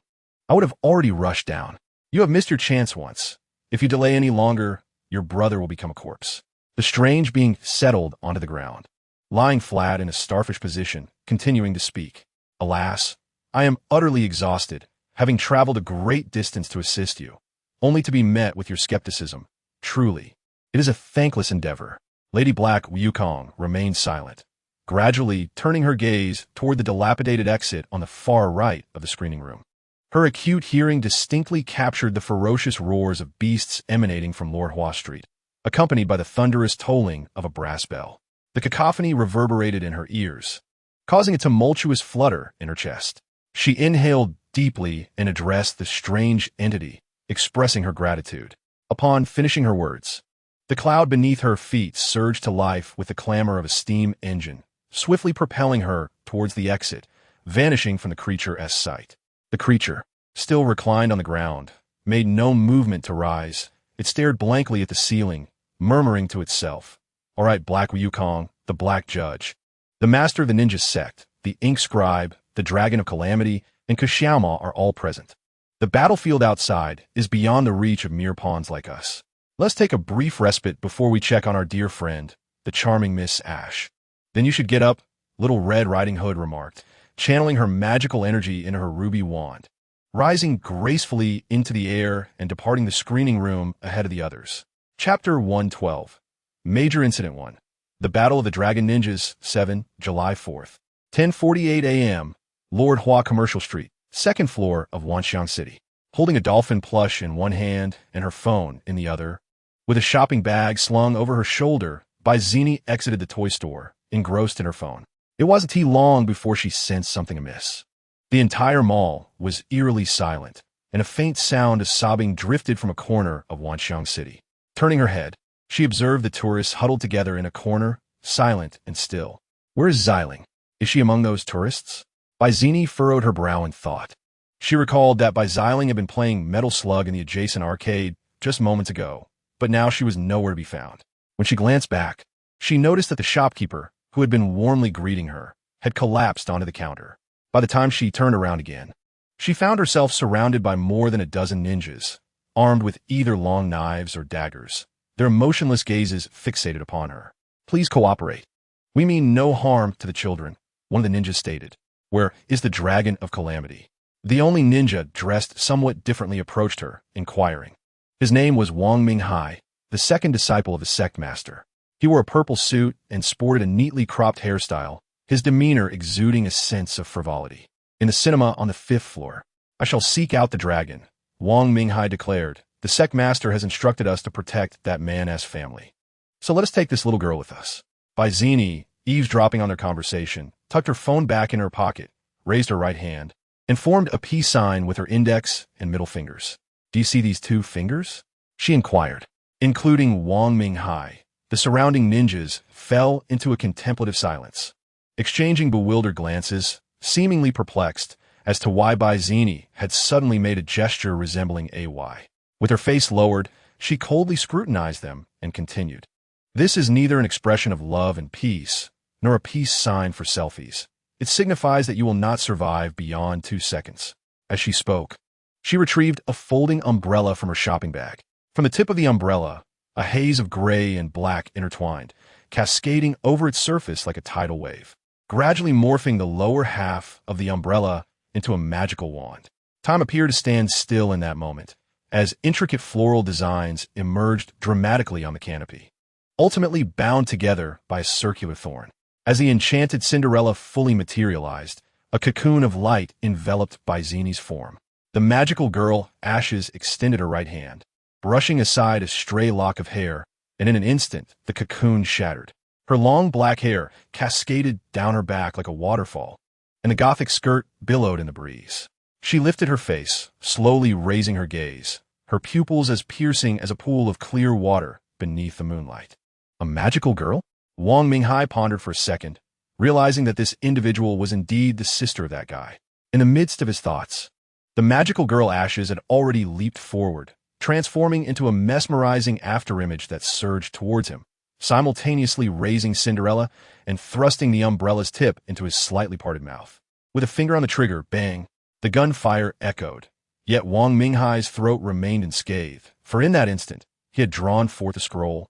I would have already rushed down. You have missed your chance once. If you delay any longer, your brother will become a corpse." The strange being settled onto the ground, lying flat in a starfish position, continuing to speak. "Alas, I am utterly exhausted, having traveled a great distance to assist you, only to be met with your skepticism. Truly, it is a thankless endeavor." Lady Black Wukong remained silent, gradually turning her gaze toward the dilapidated exit on the far right of the screening room. Her acute hearing distinctly captured the ferocious roars of beasts emanating from Lord Hua Street, accompanied by the thunderous tolling of a brass bell. The cacophony reverberated in her ears, causing a tumultuous flutter in her chest. She inhaled deeply and addressed the strange entity, expressing her gratitude. Upon finishing her words, the cloud beneath her feet surged to life with the clamor of a steam engine, swiftly propelling her towards the exit, vanishing from the creature's sight. The creature, still reclined on the ground, made no movement to rise. It stared blankly at the ceiling, murmuring to itself, "All right, Black Wukong, the Black Judge, the master of the ninja sect, the ink scribe, the dragon of calamity, and Kushiama are all present. The battlefield outside is beyond the reach of mere pawns like us. Let's take a brief respite before we check on our dear friend, the charming Miss Ash." "Then you should get up," Little Red Riding Hood remarked, channeling her magical energy into her ruby wand, rising gracefully into the air and departing the screening room ahead of the others. Chapter 112. Major Incident 1. The Battle of the Dragon Ninjas, 7, July 4th. 10:48 a.m. Lord Hua Commercial Street, second floor of Wanxiang City. Holding a dolphin plush in one hand and her phone in the other, with a shopping bag slung over her shoulder, Bizini exited the toy store, engrossed in her phone. It wasn't too long before she sensed something amiss. The entire mall was eerily silent, and a faint sound of sobbing drifted from a corner of Wanxiang City. Turning her head, she observed the tourists huddled together in a corner, silent and still. Where is Xiling? Is she among those tourists? Bizini furrowed her brow in thought. She recalled that Xiling had been playing Metal Slug in the adjacent arcade just moments ago, but now she was nowhere to be found. When she glanced back, she noticed that the shopkeeper, who had been warmly greeting her, had collapsed onto the counter. By the time she turned around again, she found herself surrounded by more than a dozen ninjas, armed with either long knives or daggers, their emotionless gazes fixated upon her. "Please cooperate. We mean no harm to the children," one of the ninjas stated. "Where is the Dragon of Calamity?" The only ninja, dressed somewhat differently, approached her, inquiring. His name was Wang Mingye, the second disciple of the sect master. He wore a purple suit and sported a neatly cropped hairstyle, his demeanor exuding a sense of frivolity. "In the cinema on the 5th floor. I shall seek out the dragon," Wang Mingye declared. "The sect master has instructed us to protect that man-ass family. So let us take this little girl with us." Bizini, eavesdropping on their conversation, tucked her phone back in her pocket, raised her right hand, and formed a peace sign with her index and middle fingers. "Do you see these two fingers?" she inquired. Including Wang Mingye, the surrounding ninjas fell into a contemplative silence, exchanging bewildered glances, seemingly perplexed as to why Bizini had suddenly made a gesture resembling AY. With her face lowered, she coldly scrutinized them and continued. "This is neither an expression of love and peace, nor a peace sign for selfies. It signifies that you will not survive beyond 2 seconds." As she spoke, she retrieved a folding umbrella from her shopping bag. From the tip of the umbrella, a haze of gray and black intertwined, cascading over its surface like a tidal wave, gradually morphing the lower half of the umbrella into a magical wand. Time appeared to stand still in that moment, as intricate floral designs emerged dramatically on the canopy, ultimately bound together by a circular thorn. As the enchanted Cinderella fully materialized, a cocoon of light enveloped Bizini's form. The magical girl, Ashes, extended her right hand, brushing aside a stray lock of hair, and in an instant, the cocoon shattered. Her long black hair cascaded down her back like a waterfall, and the gothic skirt billowed in the breeze. She lifted her face, slowly raising her gaze, her pupils as piercing as a pool of clear water beneath the moonlight. A magical girl? Wang Mingye pondered for a second, realizing that this individual was indeed the sister of that guy. In the midst of his thoughts, the magical girl Ashes had already leaped forward, transforming into a mesmerizing afterimage that surged towards him, simultaneously raising Cinderella and thrusting the umbrella's tip into his slightly parted mouth. With a finger on the trigger, bang, the gunfire echoed. Yet Wang Mingye's throat remained unscathed, for in that instant, he had drawn forth a scroll,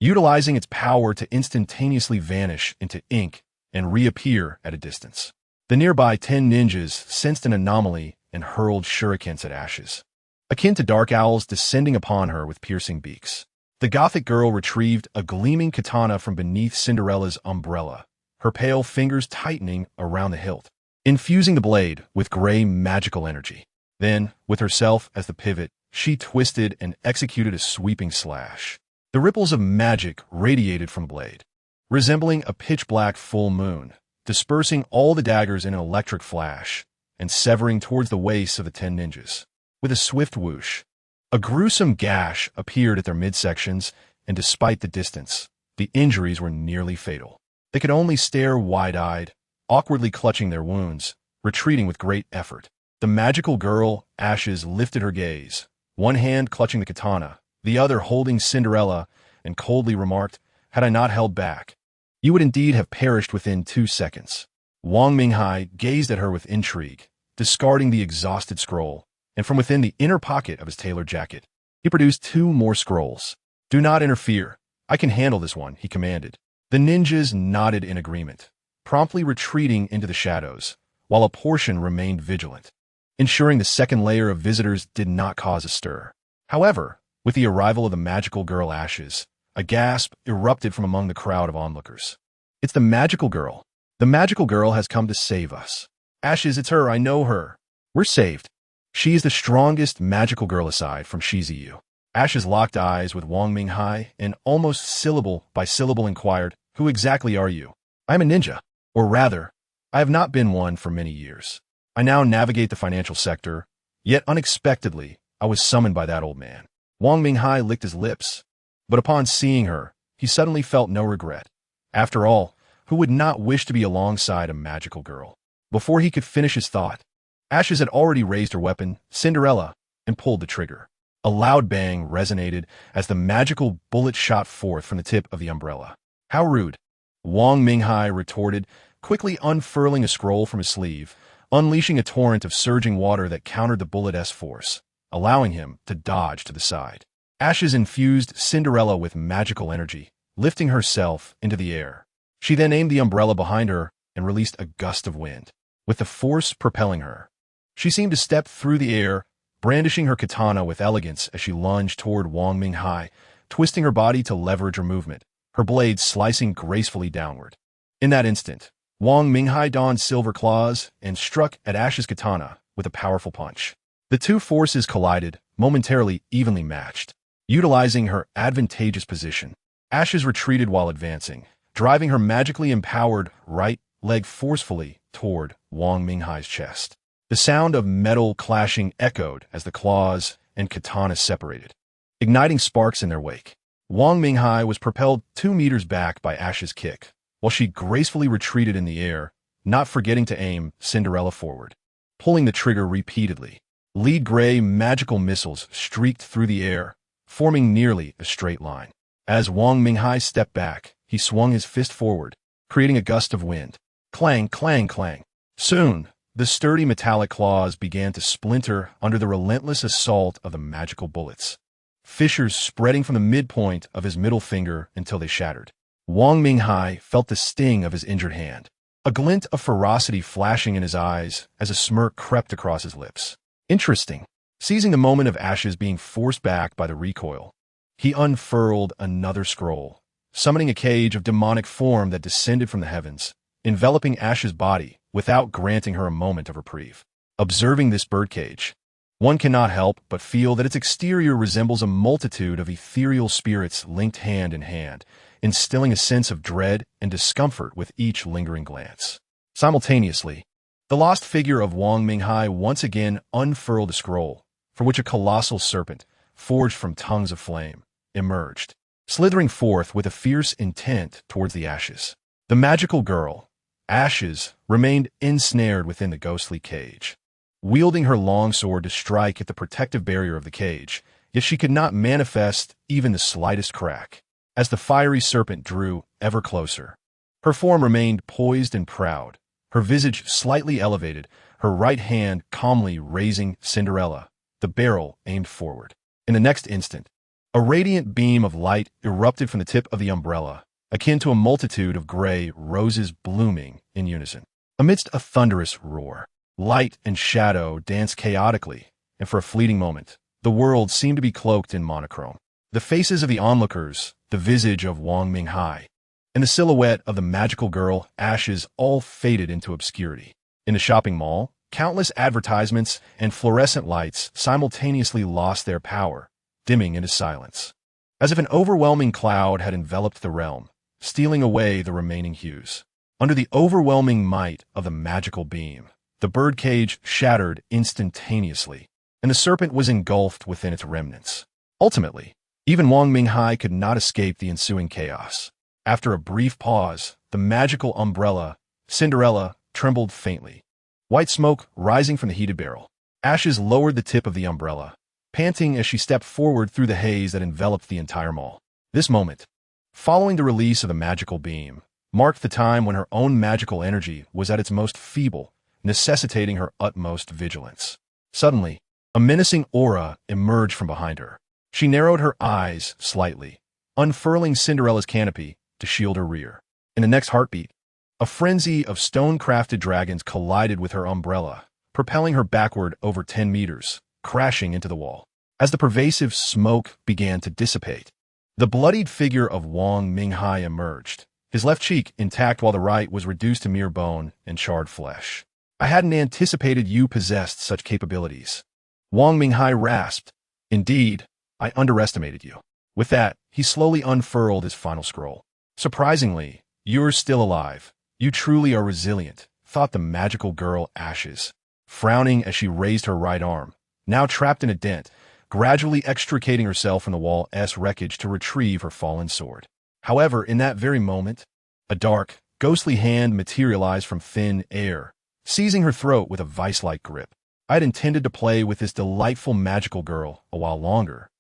utilizing its power to instantaneously vanish into ink and reappear at a distance. The nearby 10 ninjas sensed an anomaly and hurled shurikens at Ashes, akin to dark owls descending upon her with piercing beaks. The gothic girl retrieved a gleaming katana from beneath Cinderella's umbrella, her pale fingers tightening around the hilt, infusing the blade with gray magical energy. Then, with herself as the pivot, she twisted and executed a sweeping slash. The ripples of magic radiated from the blade, resembling a pitch-black full moon, dispersing all the daggers in an electric flash and severing towards the waists of the 10 ninjas. With a swift whoosh, a gruesome gash appeared at their midsections, and despite the distance, the injuries were nearly fatal. They could only stare wide-eyed, awkwardly clutching their wounds, retreating with great effort. The magical girl, Ashes, lifted her gaze, one hand clutching the katana, the other holding Cinderella, and coldly remarked, "Had I not held back, you would indeed have perished within 2 seconds." Wang Mingye gazed at her with intrigue, discarding the exhausted scroll, and from within the inner pocket of his tailored jacket, he produced 2 more scrolls. "Do not interfere. I can handle this one," he commanded. The ninjas nodded in agreement, promptly retreating into the shadows, while a portion remained vigilant, ensuring the second layer of visitors did not cause a stir. However, with the arrival of the magical girl Ashes, a gasp erupted from among the crowd of onlookers. "It's the magical girl. The magical girl has come to save us. Ashes, it's her, I know her. We're saved. She is the strongest magical girl aside from Shizuyu." Ashes locked eyes with Wang Mingye and almost syllable by syllable inquired, "Who exactly are you?" "I am a ninja. Or rather, I have not been one for many years. I now navigate the financial sector, yet unexpectedly, I was summoned by that old man." Wang Mingye licked his lips, but upon seeing her, he suddenly felt no regret. After all, who would not wish to be alongside a magical girl? Before he could finish his thought, Ashes had already raised her weapon, Cinderella, and pulled the trigger. A loud bang resonated as the magical bullet shot forth from the tip of the umbrella. "How rude," Wang Mingye retorted, quickly unfurling a scroll from his sleeve, unleashing a torrent of surging water that countered the bullet's force, allowing him to dodge to the side. Ashes infused Cinderella with magical energy, lifting herself into the air. She then aimed the umbrella behind her and released a gust of wind, with the force propelling her. She seemed to step through the air, brandishing her katana with elegance as she lunged toward Wang Mingye, twisting her body to leverage her movement, her blade slicing gracefully downward. In that instant, Wang Mingye donned silver claws and struck at Ash's katana with a powerful punch. The two forces collided, momentarily evenly matched. Utilizing her advantageous position, Ashes retreated while advancing, driving her magically empowered right leg forcefully toward Wang Mingye's chest. The sound of metal clashing echoed as the claws and katana separated, igniting sparks in their wake. Wang Mingye was propelled 2 meters back by Ash's kick, while she gracefully retreated in the air, not forgetting to aim Cinderella forward. Pulling the trigger repeatedly, lead gray magical missiles streaked through the air, forming nearly a straight line. As Wang Mingye stepped back, he swung his fist forward, creating a gust of wind. Clang, clang, clang. Soon, the sturdy metallic claws began to splinter under the relentless assault of the magical bullets, fissures spreading from the midpoint of his middle finger until they shattered. Wang Mingye felt the sting of his injured hand, a glint of ferocity flashing in his eyes as a smirk crept across his lips. Interesting. Seizing the moment of Ashes being forced back by the recoil, he unfurled another scroll, summoning a cage of demonic form that descended from the heavens, enveloping Ash's body without granting her a moment of reprieve. Observing this birdcage, one cannot help but feel that its exterior resembles a multitude of ethereal spirits linked hand in hand, instilling a sense of dread and discomfort with each lingering glance. Simultaneously, the lost figure of Wang Mingye once again unfurled a scroll, for which a colossal serpent, forged from tongues of flame, emerged, slithering forth with a fierce intent towards the Ashes. The magical girl, Ashes, remained ensnared within the ghostly cage, wielding her long sword to strike at the protective barrier of the cage, yet she could not manifest even the slightest crack. As the fiery serpent drew ever closer, her form remained poised and proud, her visage slightly elevated, her right hand calmly raising Cinderella, the barrel aimed forward. In the next instant, a radiant beam of light erupted from the tip of the umbrella, akin to a multitude of gray roses blooming in unison. Amidst a thunderous roar, light and shadow danced chaotically, and for a fleeting moment, the world seemed to be cloaked in monochrome. The faces of the onlookers, the visage of Wang Mingye, and the silhouette of the magical girl Ashes all faded into obscurity. In the shopping mall, countless advertisements and fluorescent lights simultaneously lost their power, dimming into silence, as if an overwhelming cloud had enveloped the realm, stealing away the remaining hues. Under the overwhelming might of the magical beam, the birdcage shattered instantaneously, and the serpent was engulfed within its remnants. Ultimately, even Wang Mingye could not escape the ensuing chaos. After a brief pause, the magical umbrella, Cinderella, trembled faintly, white smoke rising from the heated barrel. Ashes lowered the tip of the umbrella, panting as she stepped forward through the haze that enveloped the entire mall. This moment, following the release of the magical beam, marked the time when her own magical energy was at its most feeble, necessitating her utmost vigilance. Suddenly, a menacing aura emerged from behind her. She narrowed her eyes slightly, unfurling Cinderella's canopy to shield her rear. In the next heartbeat, a frenzy of stone-crafted dragons collided with her umbrella, propelling her backward over 10 meters, crashing into the wall. As the pervasive smoke began to dissipate, the bloodied figure of Wang Mingye emerged, his left cheek intact while the right was reduced to mere bone and charred flesh. "I hadn't anticipated you possessed such capabilities," Wang Mingye rasped. "Indeed, I underestimated you." With that, he slowly unfurled his final scroll. "Surprisingly, you're still alive. You truly are resilient," thought the magical girl Ashes, frowning as she raised her right arm, now trapped in a dent, gradually extricating herself from the wall's wreckage to retrieve her fallen sword. However, in that very moment, a dark, ghostly hand materialized from thin air, seizing her throat with a vice-like grip. "I had intended to play with this delightful magical girl a while longer,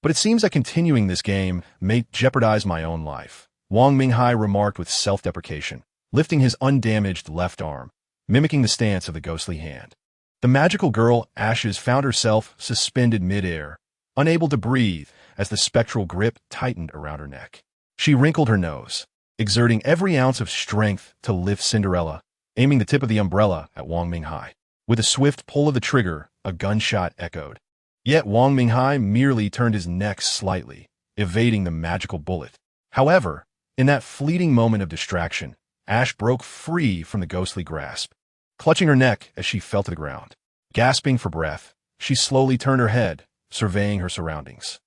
but it seems that continuing this game may jeopardize my own life," Wang Mingye remarked with self-deprecation, lifting his undamaged left arm, mimicking the stance of the ghostly hand. The magical girl Ashes found herself suspended mid-air, unable to breathe as the spectral grip tightened around her neck. She wrinkled her nose, exerting every ounce of strength to lift Cinderella, aiming the tip of the umbrella at Wang Mingye. With a swift pull of the trigger, a gunshot echoed. Yet Wang Mingye merely turned his neck slightly, evading the magical bullet. However, in that fleeting moment of distraction, Ash broke free from the ghostly grasp, clutching her neck as she fell to the ground. Gasping for breath, she slowly turned her head, surveying her surroundings.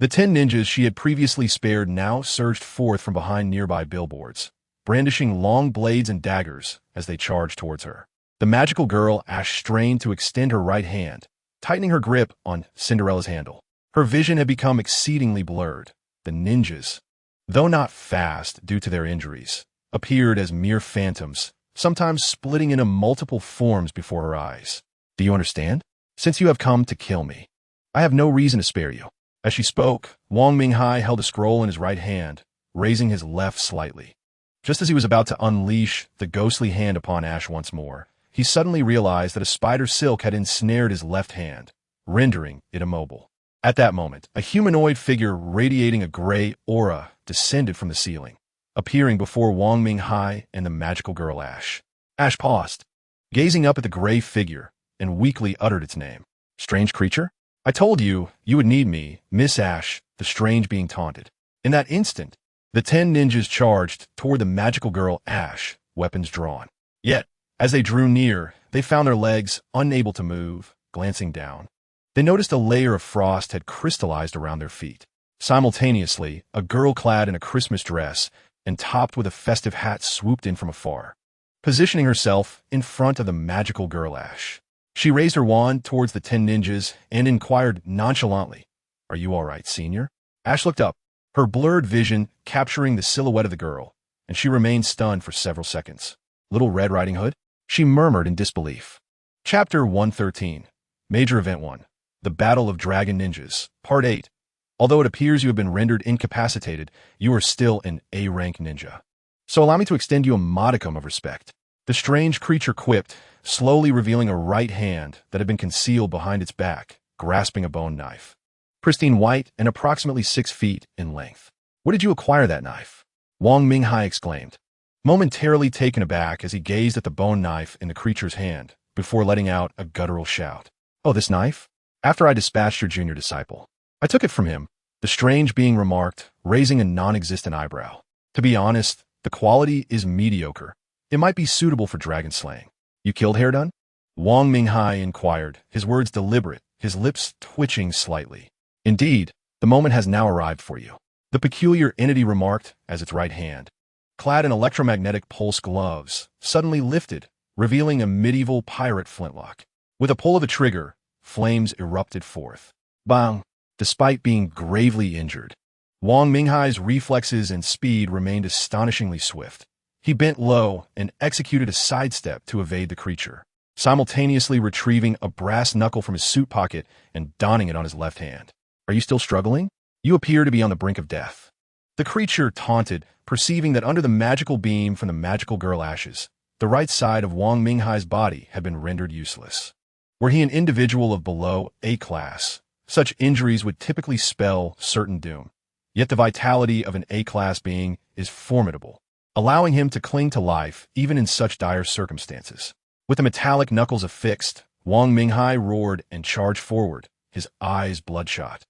The 10 ninjas she had previously spared now surged forth from behind nearby billboards, brandishing long blades and daggers as they charged towards her. The magical girl Ash strained to extend her right hand, tightening her grip on Cinderella's handle. Her vision had become exceedingly blurred. The ninjas, though not fast due to their injuries, appeared as mere phantoms, sometimes splitting into multiple forms before her eyes. "Do you understand? Since you have come to kill me, I have no reason to spare you." As she spoke, Wang Mingye held a scroll in his right hand, raising his left slightly. Just as he was about to unleash the ghostly hand upon Ash once more, he suddenly realized that a spider silk had ensnared his left hand, rendering it immobile. At that moment, a humanoid figure radiating a gray aura descended from the ceiling, appearing before Wang Mingye and the magical girl Ash. Ash paused, gazing up at the gray figure, and weakly uttered its name. "Strange creature? I told you, you would need me, Miss Ash," the strange being taunted. In that instant, the 10 ninjas charged toward the magical girl Ash, weapons drawn. Yet, as they drew near, they found their legs unable to move. Glancing down, they noticed a layer of frost had crystallized around their feet. Simultaneously, a girl clad in a Christmas dress and topped with a festive hat swooped in from afar, positioning herself in front of the magical girl Ash. She raised her wand towards the 10 ninjas and inquired nonchalantly, "Are you all right, senior?" Ash looked up, her blurred vision capturing the silhouette of the girl, and she remained stunned for several seconds. "Little Red Riding Hood?" she murmured in disbelief. Chapter 113, Major Event 1, The Battle of Dragon Ninjas, Part 8. Although it appears you have been rendered incapacitated, you are still an A-rank ninja. So allow me to extend you a modicum of respect. The strange creature quipped, slowly revealing a right hand that had been concealed behind its back, grasping a bone knife. Pristine white and approximately 6 feet in length. "Where did you acquire that knife?" Wang Mingye exclaimed, momentarily taken aback as he gazed at the bone knife in the creature's hand, before letting out a guttural shout. "Oh, this knife? After I dispatched your junior disciple. I took it from him," the strange being remarked, raising a non-existent eyebrow. "To be honest, the quality is mediocre. It might be suitable for dragon slaying." "You killed Haredun?" Wang Mingye inquired, his words deliberate, his lips twitching slightly. "Indeed, the moment has now arrived for you," the peculiar entity remarked as its right hand, clad in electromagnetic pulse gloves, suddenly lifted, revealing a medieval pirate flintlock. With a pull of the trigger, flames erupted forth. Bang! Despite being gravely injured, Wang Mingye's reflexes and speed remained astonishingly swift. He bent low and executed a sidestep to evade the creature. simultaneously retrieving a brass knuckle from his suit pocket and donning it on his left hand. Are you still struggling? You appear to be on the brink of death. The creature taunted, perceiving that under the magical beam from the magical girl ashes, the right side of Wang Minghai's body had been rendered useless. Were he an individual of below A class, such injuries would typically spell certain doom. Yet the vitality of an A-class being is formidable, allowing him to cling to life even in such dire circumstances. With the metallic knuckles affixed, Wang Minghai roared and charged forward, his eyes bloodshot.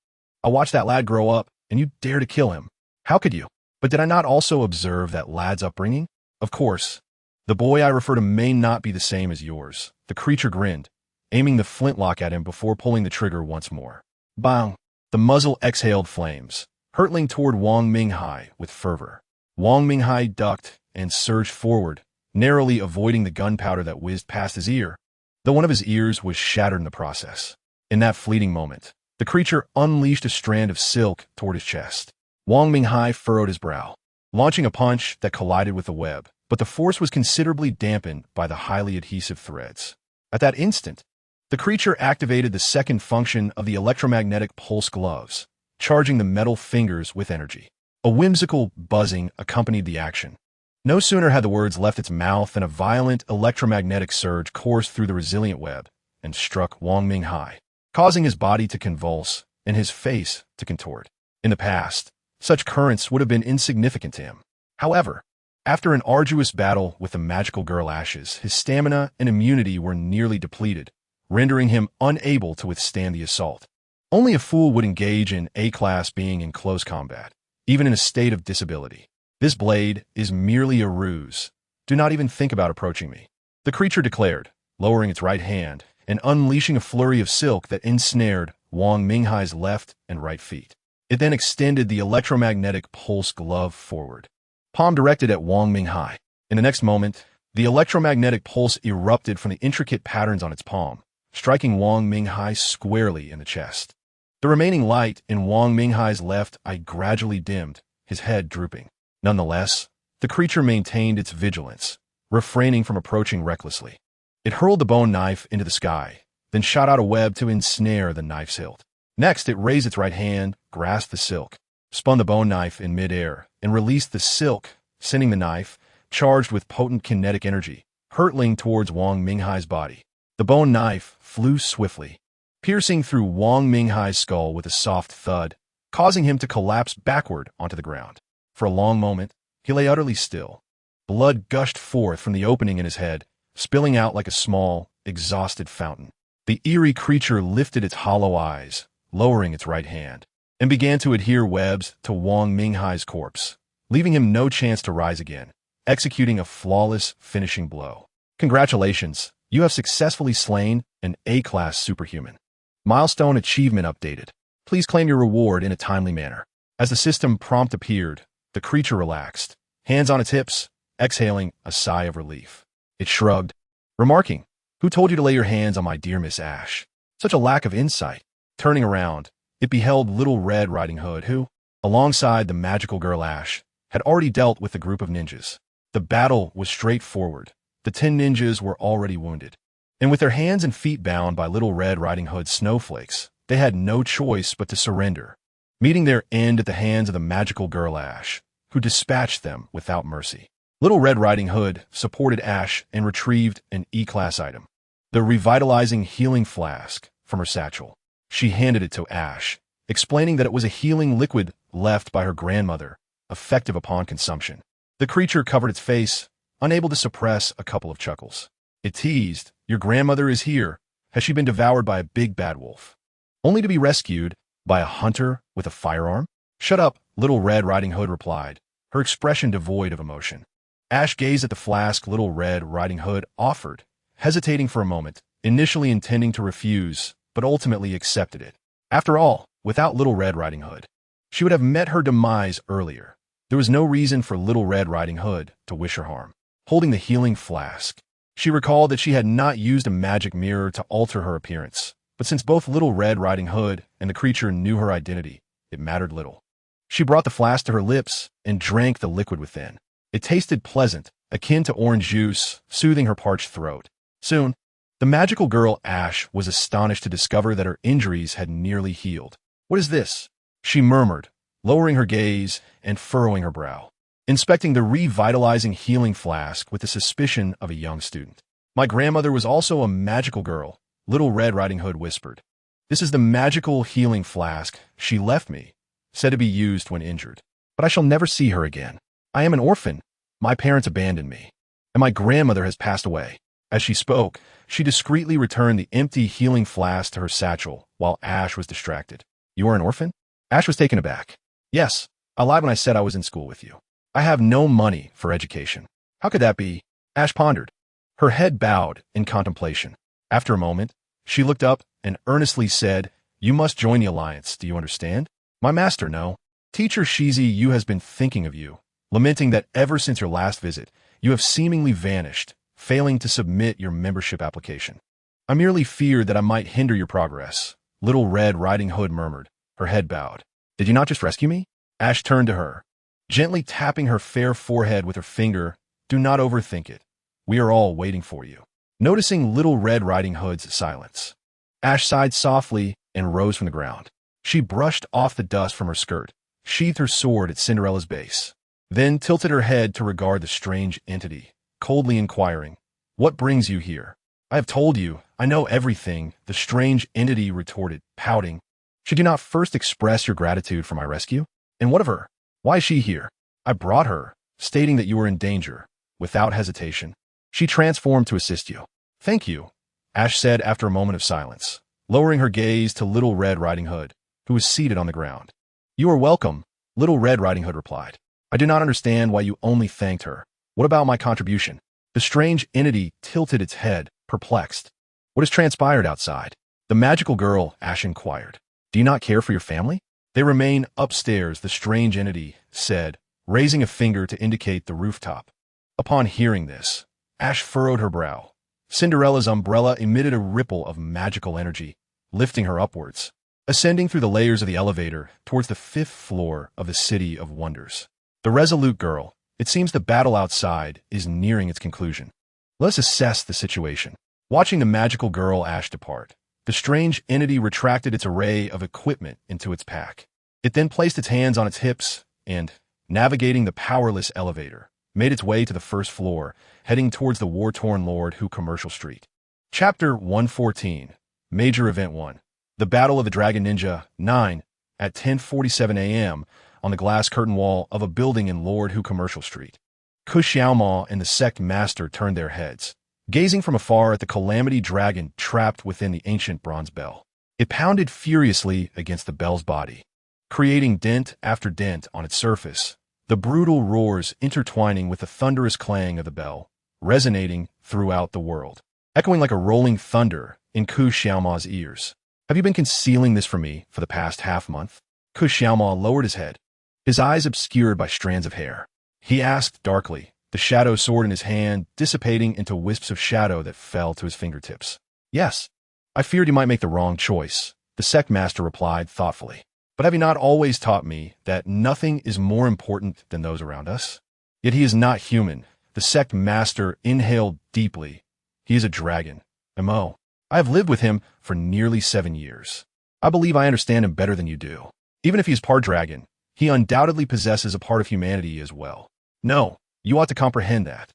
I watched that lad grow up, and you dare to kill him. How could you? But did I not also observe that lad's upbringing? Of course. The boy I refer to may not be the same as yours. The creature grinned, aiming the flintlock at him before pulling the trigger once more. Bang! The muzzle exhaled flames, hurtling toward Wang Minghai with fervor. Wang Minghai ducked and surged forward, narrowly avoiding the gunpowder that whizzed past his ear, though one of his ears was shattered in the process. In that fleeting moment, the creature unleashed a strand of silk toward his chest. Wang Minghai furrowed his brow, launching a punch that collided with the web, but the force was considerably dampened by the highly adhesive threads. At that instant, the creature activated the second function of the electromagnetic pulse gloves, charging the metal fingers with energy. A whimsical buzzing accompanied the action. No sooner had the words left its mouth than a violent electromagnetic surge coursed through the resilient web and struck Wang Minghai, causing his body to convulse and his face to contort. In the past, such currents would have been insignificant to him. However, after an arduous battle with the magical girl ashes, his stamina and immunity were nearly depleted, rendering him unable to withstand the assault. Only a fool would engage in A-class being in close combat, even in a state of disability. This blade is merely a ruse. Do not even think about approaching me, the creature declared, lowering its right hand and unleashing a flurry of silk that ensnared Wang Minghai's left and right feet. It then extended the electromagnetic pulse glove forward, palm directed at Wang Minghai. In the next moment, the electromagnetic pulse erupted from the intricate patterns on its palm, striking Wang Minghai squarely in the chest. The remaining light in Wang Minghai's left eye gradually dimmed, his head drooping. Nonetheless, the creature maintained its vigilance, refraining from approaching recklessly. It hurled the bone knife into the sky, then shot out a web to ensnare the knife's hilt. Next, it raised its right hand, grasped the silk, spun the bone knife in midair, and released the silk, sending the knife, charged with potent kinetic energy, hurtling towards Wang Minghai's body. The bone knife flew swiftly, piercing through Wang Minghai's skull with a soft thud, causing him to collapse backward onto the ground. For a long moment, he lay utterly still. Blood gushed forth from the opening in his head, spilling out like a small, exhausted fountain. The eerie creature lifted its hollow eyes, lowering its right hand, and began to adhere webs to Wang Minghai's corpse, leaving him no chance to rise again, executing a flawless finishing blow. Congratulations, you have successfully slain an A-class superhuman. Milestone achievement updated. Please claim your reward in a timely manner. As the system prompt appeared, the creature relaxed, hands on its hips, exhaling a sigh of relief. It shrugged, remarking, "Who told you to lay your hands on my dear Miss Ash? Such a lack of insight." Turning around, it beheld Little Red Riding Hood who, alongside the magical girl Ash, had already dealt with the group of ninjas. The battle was straightforward. The 10 ninjas were already wounded, and with their hands and feet bound by Little Red Riding Hood's snowflakes, they had no choice but to surrender, meeting their end at the hands of the magical girl Ash, who dispatched them without mercy. Little Red Riding Hood supported Ash and retrieved an E-class item, the revitalizing healing flask, from her satchel. She handed it to Ash, explaining that it was a healing liquid left by her grandmother, effective upon consumption. The creature covered its face, unable to suppress a couple of chuckles. It teased, "Your grandmother is here. Has she been devoured by a big bad wolf? Only to be rescued by a hunter with a firearm?" "Shut up," Little Red Riding Hood replied, her expression devoid of emotion. Ash gazed at the flask Little Red Riding Hood offered, hesitating for a moment, initially intending to refuse, but ultimately accepted it. After all, without Little Red Riding Hood, she would have met her demise earlier. There was no reason for Little Red Riding Hood to wish her harm. Holding the healing flask, she recalled that she had not used a magic mirror to alter her appearance, but since both Little Red Riding Hood and the creature knew her identity, it mattered little. She brought the flask to her lips and drank the liquid within. It tasted pleasant, akin to orange juice, soothing her parched throat. Soon, The magical girl Ash was astonished to discover that her injuries had nearly healed. "What is this?" she murmured, lowering her gaze and furrowing her brow, inspecting the revitalizing healing flask with the suspicion of a young student. "My grandmother was also a magical girl," Little Red Riding Hood whispered. "This is the magical healing flask she left me, said to be used when injured. But I shall never see her again. I am an orphan. My parents abandoned me, and my grandmother has passed away." As she spoke, she discreetly returned the empty healing flask to her satchel while Ash was distracted. "You are an orphan?" Ash was taken aback. "Yes, I lied when I said I was in school with you. I have no money for education." "How could that be?" Ash pondered. Her head bowed in contemplation. After a moment, she looked up and earnestly said, "You must join the Alliance, do you understand?" "My master, no. Teacher Shizi Yu has been thinking of you, lamenting that ever since your last visit, you have seemingly vanished, failing to submit your membership application." "I merely feared that I might hinder your progress," Little Red Riding Hood murmured, her head bowed. "Did you not just rescue me?" Ash turned to her, gently tapping her fair forehead with her finger. "Do not overthink it. We are all waiting for you." Noticing Little Red Riding Hood's silence, Ash sighed softly and rose from the ground. She brushed off the dust from her skirt, sheathed her sword at Cinderella's base, then tilted her head to regard the strange entity, coldly inquiring, "What brings you here?" "I have told you, I know everything," the strange entity retorted, pouting. "Should you not first express your gratitude for my rescue? And what of her? Why is she here?" "I brought her, stating that you were in danger." Without hesitation, she transformed to assist you. "Thank you," Ash said after a moment of silence, lowering her gaze to Little Red Riding Hood, who was seated on the ground. "You are welcome," Little Red Riding Hood replied. "I do not understand why you only thanked her. What about my contribution?" The strange entity tilted its head, perplexed. "What has transpired outside?" The magical girl, Ash inquired. "Do you not care for your family?" "They remain upstairs," the strange entity said, raising a finger to indicate the rooftop. Upon hearing this, Ash furrowed her brow. Cinderella's umbrella emitted a ripple of magical energy, lifting her upwards, ascending through the layers of the elevator towards the 5th floor of the City of Wonders. The resolute girl, it seems the battle outside is nearing its conclusion. Let us assess the situation. Watching the magical girl Ash depart, the strange entity retracted its array of equipment into its pack. It then placed its hands on its hips and, navigating the powerless elevator, made its way to the 1st floor, heading towards the war-torn Lord Hu Commercial Street. Chapter 114, Major Event 1. The Battle of the Dragon Ninja 9 at 10:47 a.m. on the glass curtain wall of a building in Lord Hu Commercial Street. Ku Xiaomao and the sect master turned their heads, gazing from afar at the calamity dragon trapped within the ancient bronze bell. It pounded furiously against the bell's body, creating dent after dent on its surface, the brutal roars intertwining with the thunderous clang of the bell, resonating throughout the world, echoing like a rolling thunder in Ku Xiaomao's ears. "Have you been concealing this from me for the past half-month?" Ku Xiaomao lowered his head, his eyes obscured by strands of hair. He asked darkly, the shadow sword in his hand dissipating into wisps of shadow that fell to his fingertips. "Yes, I feared you might make the wrong choice," the sect master replied thoughtfully. "But have you not always taught me that nothing is more important than those around us?" "Yet he is not human." The sect master inhaled deeply. "He is a dragon. M.O. I have lived with him for nearly 7 years. I believe I understand him better than you do. Even if he is part dragon, he undoubtedly possesses a part of humanity as well. No, you ought to comprehend that.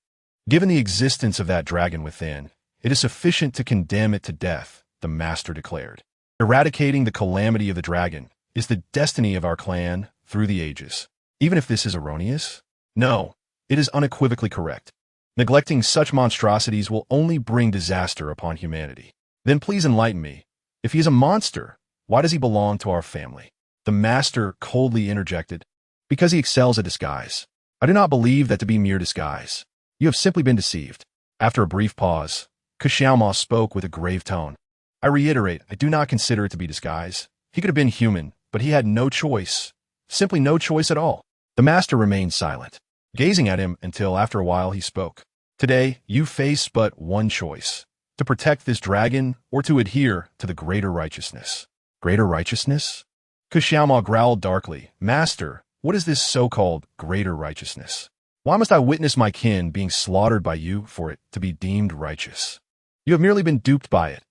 Given the existence of that dragon within, it is sufficient to condemn it to death," the master declared. "Eradicating the calamity of the dragon is the destiny of our clan through the ages. Even if this is erroneous? No, it is unequivocally correct. Neglecting such monstrosities will only bring disaster upon humanity." "Then please enlighten me. If he is a monster, why does he belong to our family?" The master coldly interjected. "Because he excels at disguise. I do not believe that to be mere disguise. You have simply been deceived." After a brief pause, Ku Xiaomao spoke with a grave tone. "I reiterate, I do not consider it to be disguise. He could have been human, but he had no choice. Simply no choice at all." The master remained silent, gazing at him until after a while he spoke. "Today, you face but one choice: to protect this dragon or to adhere to the greater righteousness." "Greater righteousness?" Ku Xiaomao growled darkly. "Master, what is this so-called greater righteousness? Why must I witness my kin being slaughtered by you for it to be deemed righteous?" You have merely been duped by it.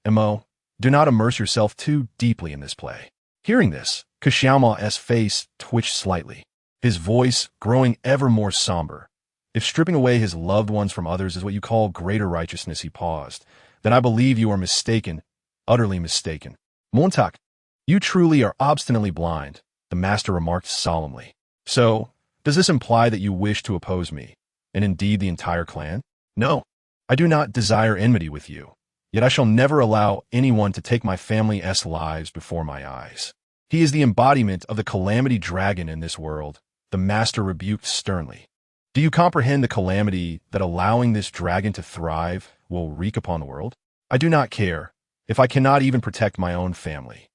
Mo, do not immerse yourself too deeply in this play. Hearing this, Xiaoma's face twitched slightly, his voice growing ever more somber. If stripping away his loved ones from others is what you call greater righteousness, he paused, then I believe you are mistaken, utterly mistaken. Montauk, you truly are obstinately blind, the master remarked solemnly. So, does this imply that you wish to oppose me, and indeed the entire clan? No, I do not desire enmity with you, yet I shall never allow anyone to take my family's lives before my eyes. He is the embodiment of the calamity dragon in this world, the master rebuked sternly. Do you comprehend the calamity that allowing this dragon to thrive will wreak upon the world? I do not care, if I cannot even protect my own family.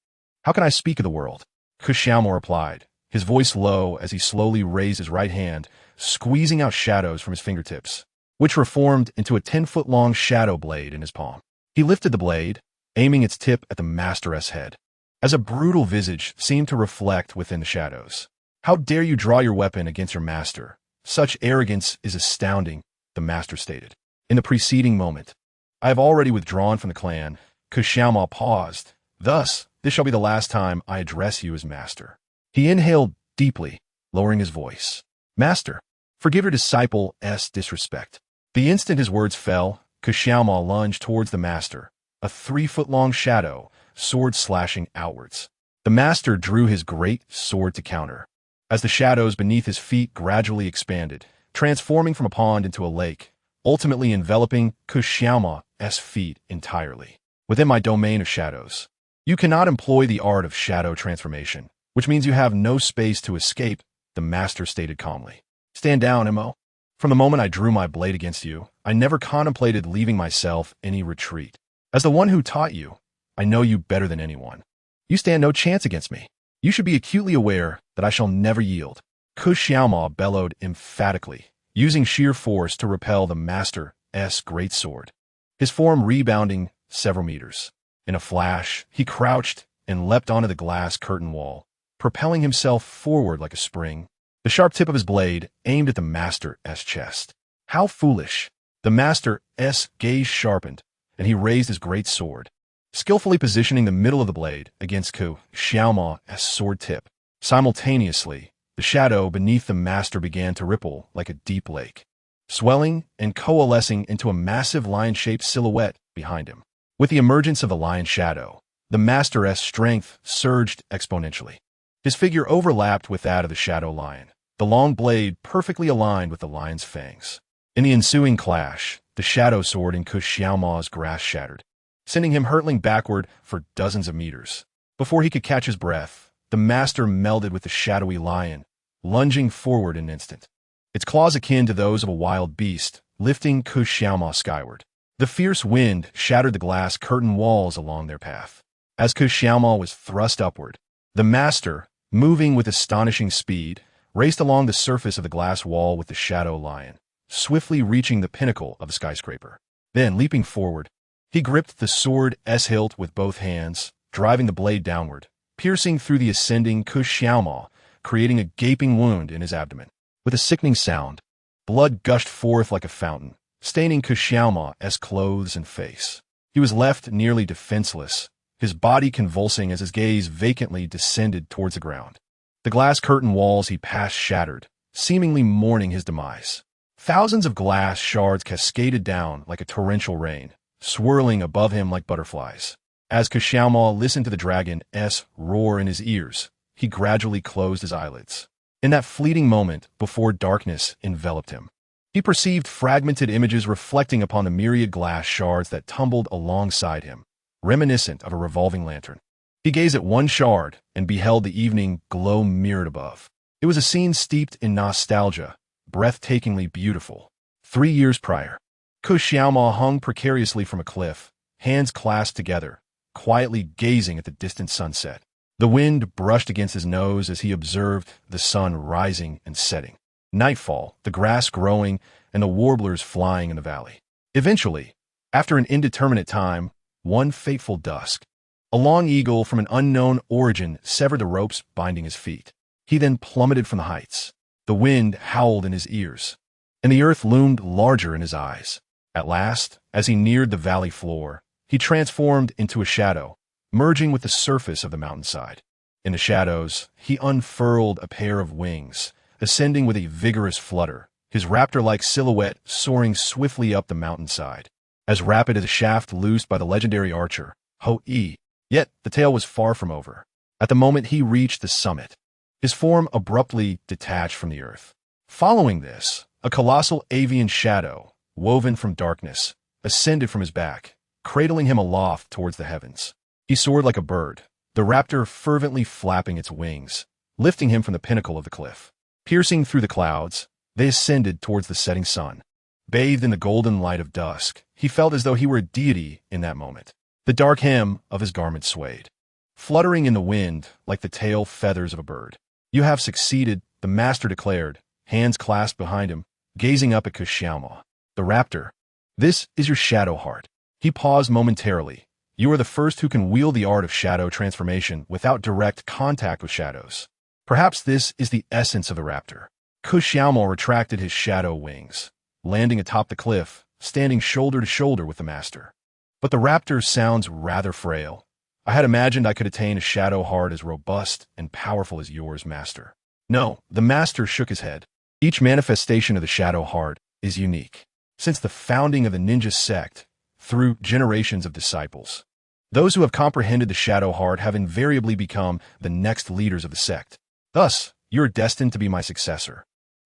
How can I speak of the world? Xiaomo replied, his voice low as he slowly raised his right hand, squeezing out shadows from his fingertips, which were formed into a 10-foot-long shadow blade in his palm. He lifted the blade, aiming its tip at the master's head, as a brutal visage seemed to reflect within the shadows. How dare you draw your weapon against your master? Such arrogance is astounding, the master stated. In the preceding moment, I have already withdrawn from the clan. Xiaomo paused. Thus, this shall be the last time I address you as master. He inhaled deeply, lowering his voice. Master, forgive your disciple's disrespect. The instant his words fell, Xiaomo lunged towards the master, a 3-foot-long shadow, sword slashing outwards. The master drew his great sword to counter, as the shadows beneath his feet gradually expanded, transforming from a pond into a lake, ultimately enveloping Xiaomo's feet entirely. Within my domain of shadows, you cannot employ the art of shadow transformation, which means you have no space to escape, the master stated calmly. Stand down, Mo. From the moment I drew my blade against you, I never contemplated leaving myself any retreat. As the one who taught you, I know you better than anyone. You stand no chance against me. You should be acutely aware that I shall never yield. Xiaomo bellowed emphatically, using sheer force to repel the master's great sword, his form rebounding several meters. In a flash, he crouched and leapt onto the glass curtain wall, propelling himself forward like a spring. The sharp tip of his blade aimed at the master's chest. How foolish! The master's gaze sharpened, and he raised his great sword, skillfully positioning the middle of the blade against Xiaomo's sword tip. Simultaneously, the shadow beneath the master began to ripple like a deep lake, swelling and coalescing into a massive lion-shaped silhouette behind him. With the emergence of the lion shadow, the master's strength surged exponentially. His figure overlapped with that of the shadow lion, the long blade perfectly aligned with the lion's fangs. In the ensuing clash, the shadow sword in Xiaomo's grasp shattered, sending him hurtling backward for dozens of meters. Before he could catch his breath, the master melded with the shadowy lion, lunging forward in an instant, its claws akin to those of a wild beast, lifting Xiaomo skyward. The fierce wind shattered the glass curtain walls along their path. As Xiaomo was thrust upward, the master, moving with astonishing speed, raced along the surface of the glass wall with the shadow lion, swiftly reaching the pinnacle of the skyscraper. Then, leaping forward, he gripped the sword's hilt with both hands, driving the blade downward, piercing through the ascending Xiaomo, creating a gaping wound in his abdomen. With a sickening sound, blood gushed forth like a fountain, staining Xiaomo's clothes and face. He was left nearly defenseless, his body convulsing as his gaze vacantly descended towards the ground. The glass curtain walls he passed shattered, seemingly mourning his demise. Thousands of glass shards cascaded down like a torrential rain, swirling above him like butterflies. As Xiaomo listened to the dragon's roar in his ears, he gradually closed his eyelids. In that fleeting moment before darkness enveloped him, he perceived fragmented images reflecting upon the myriad glass shards that tumbled alongside him, reminiscent of a revolving lantern. He gazed at one shard and beheld the evening glow mirrored above. It was a scene steeped in nostalgia, breathtakingly beautiful. 3 years prior, Xiaomo hung precariously from a cliff, hands clasped together, quietly gazing at the distant sunset. The wind brushed against his nose as he observed the sun rising and setting. Nightfall, the grass growing, and the warblers flying in the valley. Eventually, after an indeterminate time, one fateful dusk, a long eagle from an unknown origin severed the ropes binding his feet. He then plummeted from the heights. The wind howled in his ears, and the earth loomed larger in his eyes. At last, as he neared the valley floor, he transformed into a shadow, merging with the surface of the mountainside. In the shadows, he unfurled a pair of wings, ascending with a vigorous flutter, his raptor-like silhouette soaring swiftly up the mountainside, as rapid as a shaft loosed by the legendary archer, Ho-E. Yet the tale was far from over. At the moment he reached the summit, his form abruptly detached from the earth. Following this, a colossal avian shadow, woven from darkness, ascended from his back, cradling him aloft towards the heavens. He soared like a bird, the raptor fervently flapping its wings, lifting him from the pinnacle of the cliff. Piercing through the clouds, they ascended towards the setting sun. Bathed in the golden light of dusk, he felt as though he were a deity in that moment. The dark hem of his garment swayed, fluttering in the wind like the tail feathers of a bird. "You have succeeded," the master declared, hands clasped behind him, gazing up at Kushiama, the raptor. "This is your shadow heart." He paused momentarily. "You are the first who can wield the art of shadow transformation without direct contact with shadows. Perhaps this is the essence of the raptor." Kushiama retracted his shadow wings, landing atop the cliff, standing shoulder to shoulder with the master. "But the raptor sounds rather frail. I had imagined I could attain a shadow heart as robust and powerful as yours, master." "No," the master shook his head. "Each manifestation of the shadow heart is unique. Since the founding of the ninja sect, through generations of disciples, those who have comprehended the shadow heart have invariably become the next leaders of the sect. Thus, you are destined to be my successor,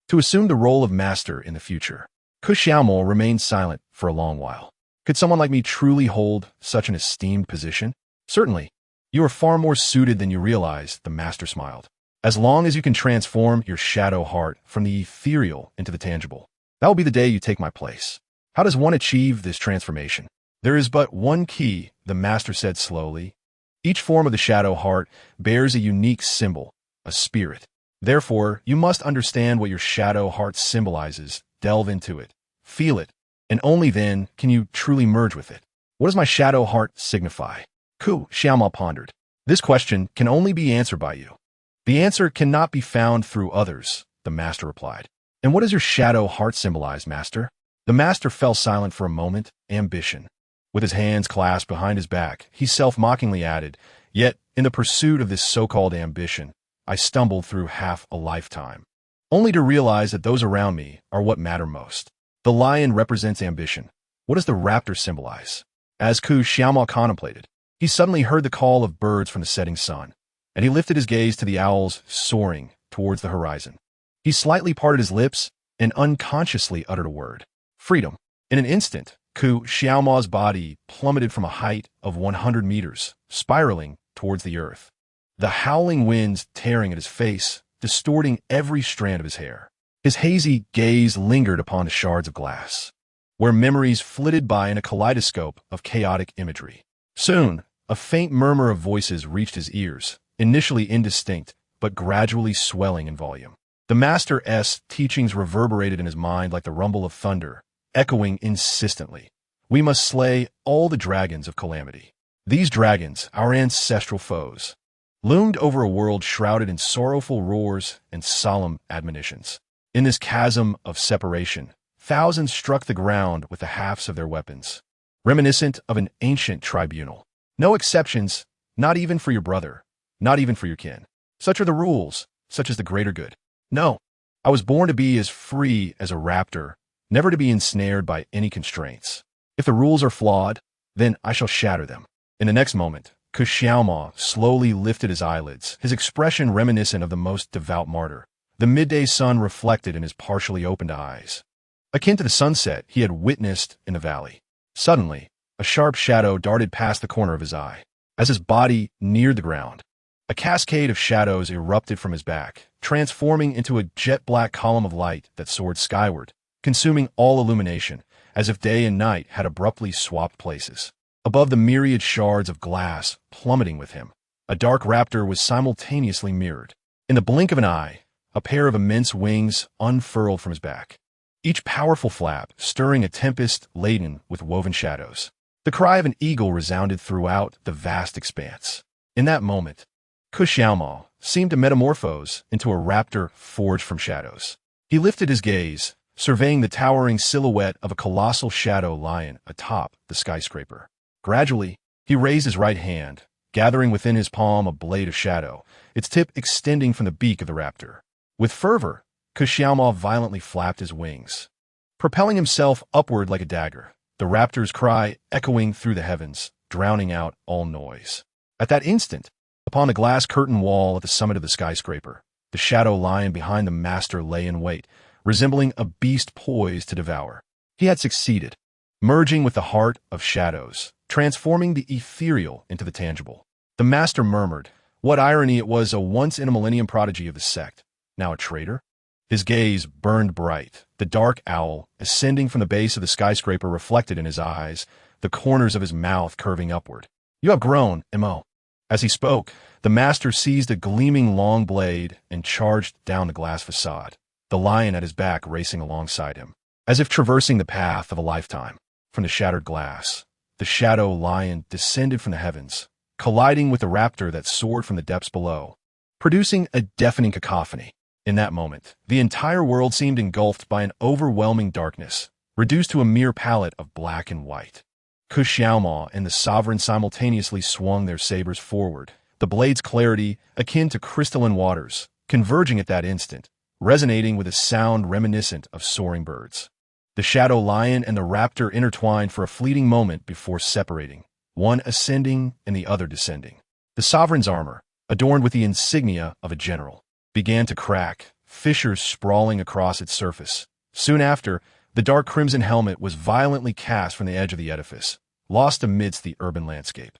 to assume the role of master in the future." Kushiama remained silent for a long while. "Could someone like me truly hold such an esteemed position?" "Certainly. You are far more suited than you realize," the master smiled. "As long as you can transform your shadow heart from the ethereal into the tangible, that will be the day you take my place." "How does one achieve this transformation?" "There is but one key," the master said slowly. "Each form of the shadow heart bears a unique symbol, a spirit. Therefore, you must understand what your shadow heart symbolizes, delve into it, feel it, and only then can you truly merge with it." "What does my shadow heart signify?" Kushiama pondered. "This question can only be answered by you. The answer cannot be found through others," the master replied. "And what does your shadow heart symbolize, master?" The master fell silent for a moment. "Ambition." With his hands clasped behind his back, he self-mockingly added, "Yet, in the pursuit of this so-called ambition, I stumbled through half a lifetime, only to realize that those around me are what matter most." The lion represents ambition. What does the raptor symbolize? As Kushiama contemplated, he suddenly heard the call of birds from the setting sun, and he lifted his gaze to the owls soaring towards the horizon. He slightly parted his lips and unconsciously uttered a word: "Freedom." In an instant, Kushiama's body plummeted from a height of 100 meters, spiraling towards the earth, the howling winds tearing at his face, distorting every strand of his hair. His hazy gaze lingered upon the shards of glass, where memories flitted by in a kaleidoscope of chaotic imagery. Soon, a faint murmur of voices reached his ears, initially indistinct, but gradually swelling in volume. The master's teachings reverberated in his mind like the rumble of thunder, echoing insistently. "We must slay all the dragons of calamity." These dragons, our ancestral foes, loomed over a world shrouded in sorrowful roars and solemn admonitions. In this chasm of separation, thousands struck the ground with the hafts of their weapons, reminiscent of an ancient tribunal. No exceptions, not even for your brother, not even for your kin. Such are the rules, such is the greater good. No, I was born to be as free as a raptor, never to be ensnared by any constraints. If the rules are flawed, then I shall shatter them. In the next moment, Kushiama slowly lifted his eyelids, his expression reminiscent of the most devout martyr. The midday sun reflected in his partially opened eyes, akin to the sunset he had witnessed in the valley. Suddenly, a sharp shadow darted past the corner of his eye. As his body neared the ground, a cascade of shadows erupted from his back, transforming into a jet-black column of light that soared skyward, consuming all illumination, as if day and night had abruptly swapped places. Above the myriad shards of glass plummeting with him, a dark raptor was simultaneously mirrored. In the blink of an eye, a pair of immense wings unfurled from his back, each powerful flap stirring a tempest laden with woven shadows. The cry of an eagle resounded throughout the vast expanse. In that moment, Kushiama seemed to metamorphose into a raptor forged from shadows. He lifted his gaze, surveying the towering silhouette of a colossal shadow lion atop the skyscraper. Gradually, he raised his right hand, gathering within his palm a blade of shadow, its tip extending from the beak of the raptor. With fervor, Xiaomo violently flapped his wings, propelling himself upward like a dagger, the raptor's cry echoing through the heavens, drowning out all noise. At that instant, upon the glass curtain wall at the summit of the skyscraper, the shadow lion behind the master lay in wait, resembling a beast poised to devour. He had succeeded, merging with the heart of shadows, transforming the ethereal into the tangible. The master murmured, what irony it was, a once-in-a-millennium prodigy of the sect, now a traitor? His gaze burned bright, the dark owl ascending from the base of the skyscraper reflected in his eyes, the corners of his mouth curving upward. You have grown, Mo. As he spoke, the master seized a gleaming long blade and charged down the glass facade, the lion at his back racing alongside him. As if traversing the path of a lifetime, from the shattered glass, the shadow lion descended from the heavens, colliding with the raptor that soared from the depths below, producing a deafening cacophony. In that moment, the entire world seemed engulfed by an overwhelming darkness, reduced to a mere palette of black and white. Xiaomo and the sovereign simultaneously swung their sabers forward, the blade's clarity akin to crystalline waters, converging at that instant, resonating with a sound reminiscent of soaring birds. The shadow lion and the raptor intertwined for a fleeting moment before separating, one ascending and the other descending. The sovereign's armor, adorned with the insignia of a general, began to crack, fissures sprawling across its surface. Soon after, the dark crimson helmet was violently cast from the edge of the edifice, lost amidst the urban landscape.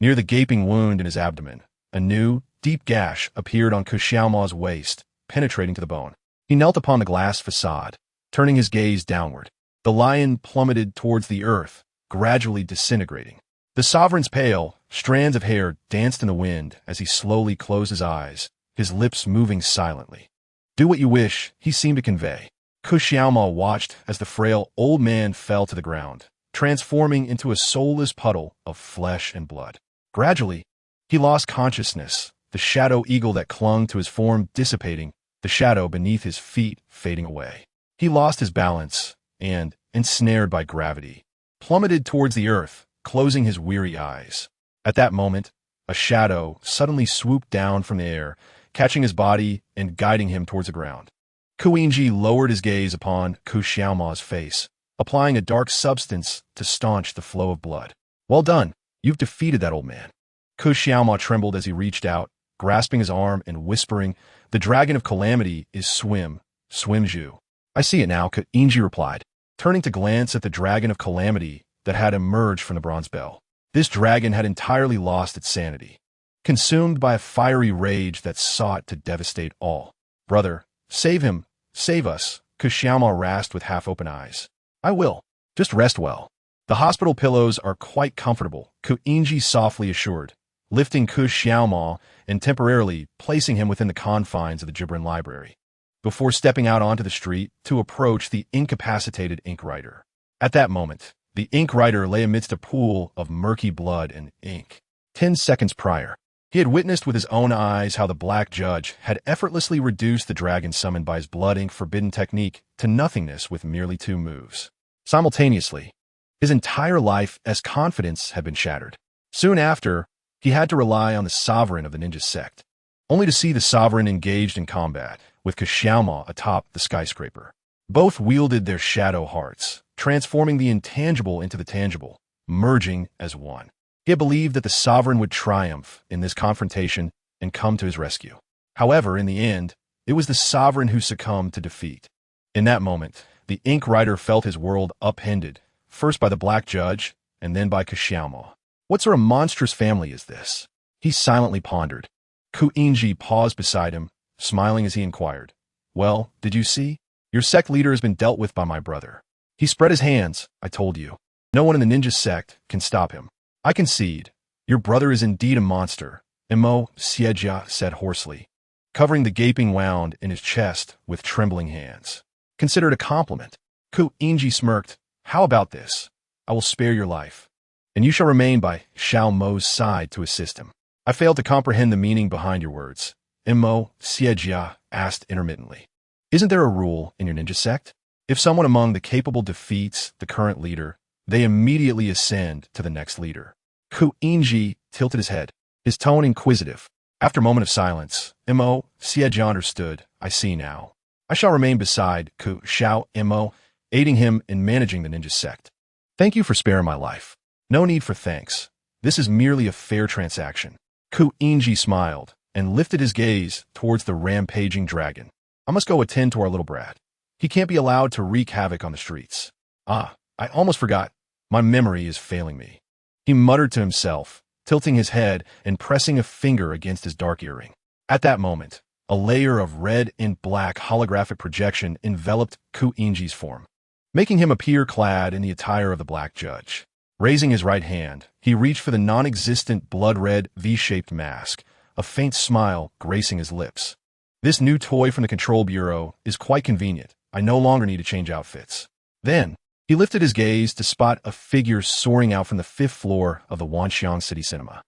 Near the gaping wound in his abdomen, a new, deep gash appeared on Xiaomo's waist, penetrating to the bone. He knelt upon the glass facade, turning his gaze downward. The lion plummeted towards the earth, gradually disintegrating. The sovereign's pale, strands of hair danced in the wind as he slowly closed his eyes, his lips moving silently. Do what you wish, he seemed to convey. Xiaomo watched as the frail old man fell to the ground, transforming into a soulless puddle of flesh and blood. Gradually, he lost consciousness, the shadow eagle that clung to his form dissipating, the shadow beneath his feet fading away. He lost his balance and, ensnared by gravity, plummeted towards the earth, closing his weary eyes. At that moment, a shadow suddenly swooped down from the air, catching his body and guiding him towards the ground. Mingye lowered his gaze upon Xiaomo's face, applying a dark substance to staunch the flow of blood. Well done, you've defeated that old man. Xiaomo trembled as he reached out, grasping his arm and whispering, the dragon of calamity is Swim Zhu. I see it now, Mingye replied, turning to glance at the dragon of calamity that had emerged from the bronze bell. This dragon had entirely lost its sanity, consumed by a fiery rage that sought to devastate all. Brother, save him, save us, Xiaomo rasped with half-open eyes. I will. Just rest well. The hospital pillows are quite comfortable, Mingye softly assured, lifting Xiaomo and temporarily placing him within the confines of the Gibran library, before stepping out onto the street to approach the incapacitated ink writer. At that moment, the ink writer lay amidst a pool of murky blood and ink. 10 seconds prior, he had witnessed with his own eyes how the black judge had effortlessly reduced the dragon summoned by his blood ink forbidden technique to nothingness with merely 2 moves. Simultaneously, his entire life as confidence had been shattered. Soon after, he had to rely on the sovereign of the ninja sect, only to see the sovereign engaged in combat with Xiaomo atop the skyscraper. Both wielded their shadow hearts, transforming the intangible into the tangible, merging as one. He had believed that the sovereign would triumph in this confrontation and come to his rescue. However, in the end, it was the sovereign who succumbed to defeat. In that moment, the ink writer felt his world upended, first by the black judge, and then by Xiaomo. What sort of monstrous family is this? He silently pondered. Mingye paused beside him, smiling as he inquired, Well, did you see? Your sect leader has been dealt with by my brother. He spread his hands, I told you. No one in the ninja sect can stop him. I concede. Your brother is indeed a monster, Mo Siejia said hoarsely, covering the gaping wound in his chest with trembling hands. Consider it a compliment. Mingye smirked. How about this? I will spare your life, and you shall remain by Xiao Mo's side to assist him. I failed to comprehend the meaning behind your words, Mo Siejia asked intermittently. Isn't there a rule in your ninja sect? If someone among the capable defeats the current leader, they immediately ascend to the next leader. Mingye tilted his head, his tone inquisitive. After a moment of silence, Mo Siege understood. I see now. I shall remain beside Ku Xiao Mo, aiding him in managing the ninja sect. Thank you for sparing my life. No need for thanks. This is merely a fair transaction. Mingye smiled and lifted his gaze towards the rampaging dragon. I must go attend to our little brat. He can't be allowed to wreak havoc on the streets. Ah, I almost forgot. My memory is failing me. He muttered to himself, tilting his head and pressing a finger against his dark earring. At that moment, a layer of red and black holographic projection enveloped Mingye's form, making him appear clad in the attire of the Black Judge. Raising his right hand, he reached for the non-existent blood-red V-shaped mask, a faint smile gracing his lips. This new toy from the Control Bureau is quite convenient. I no longer need to change outfits. Then, he lifted his gaze to spot a figure soaring out from the 5th floor of the Wanxiang City Cinema.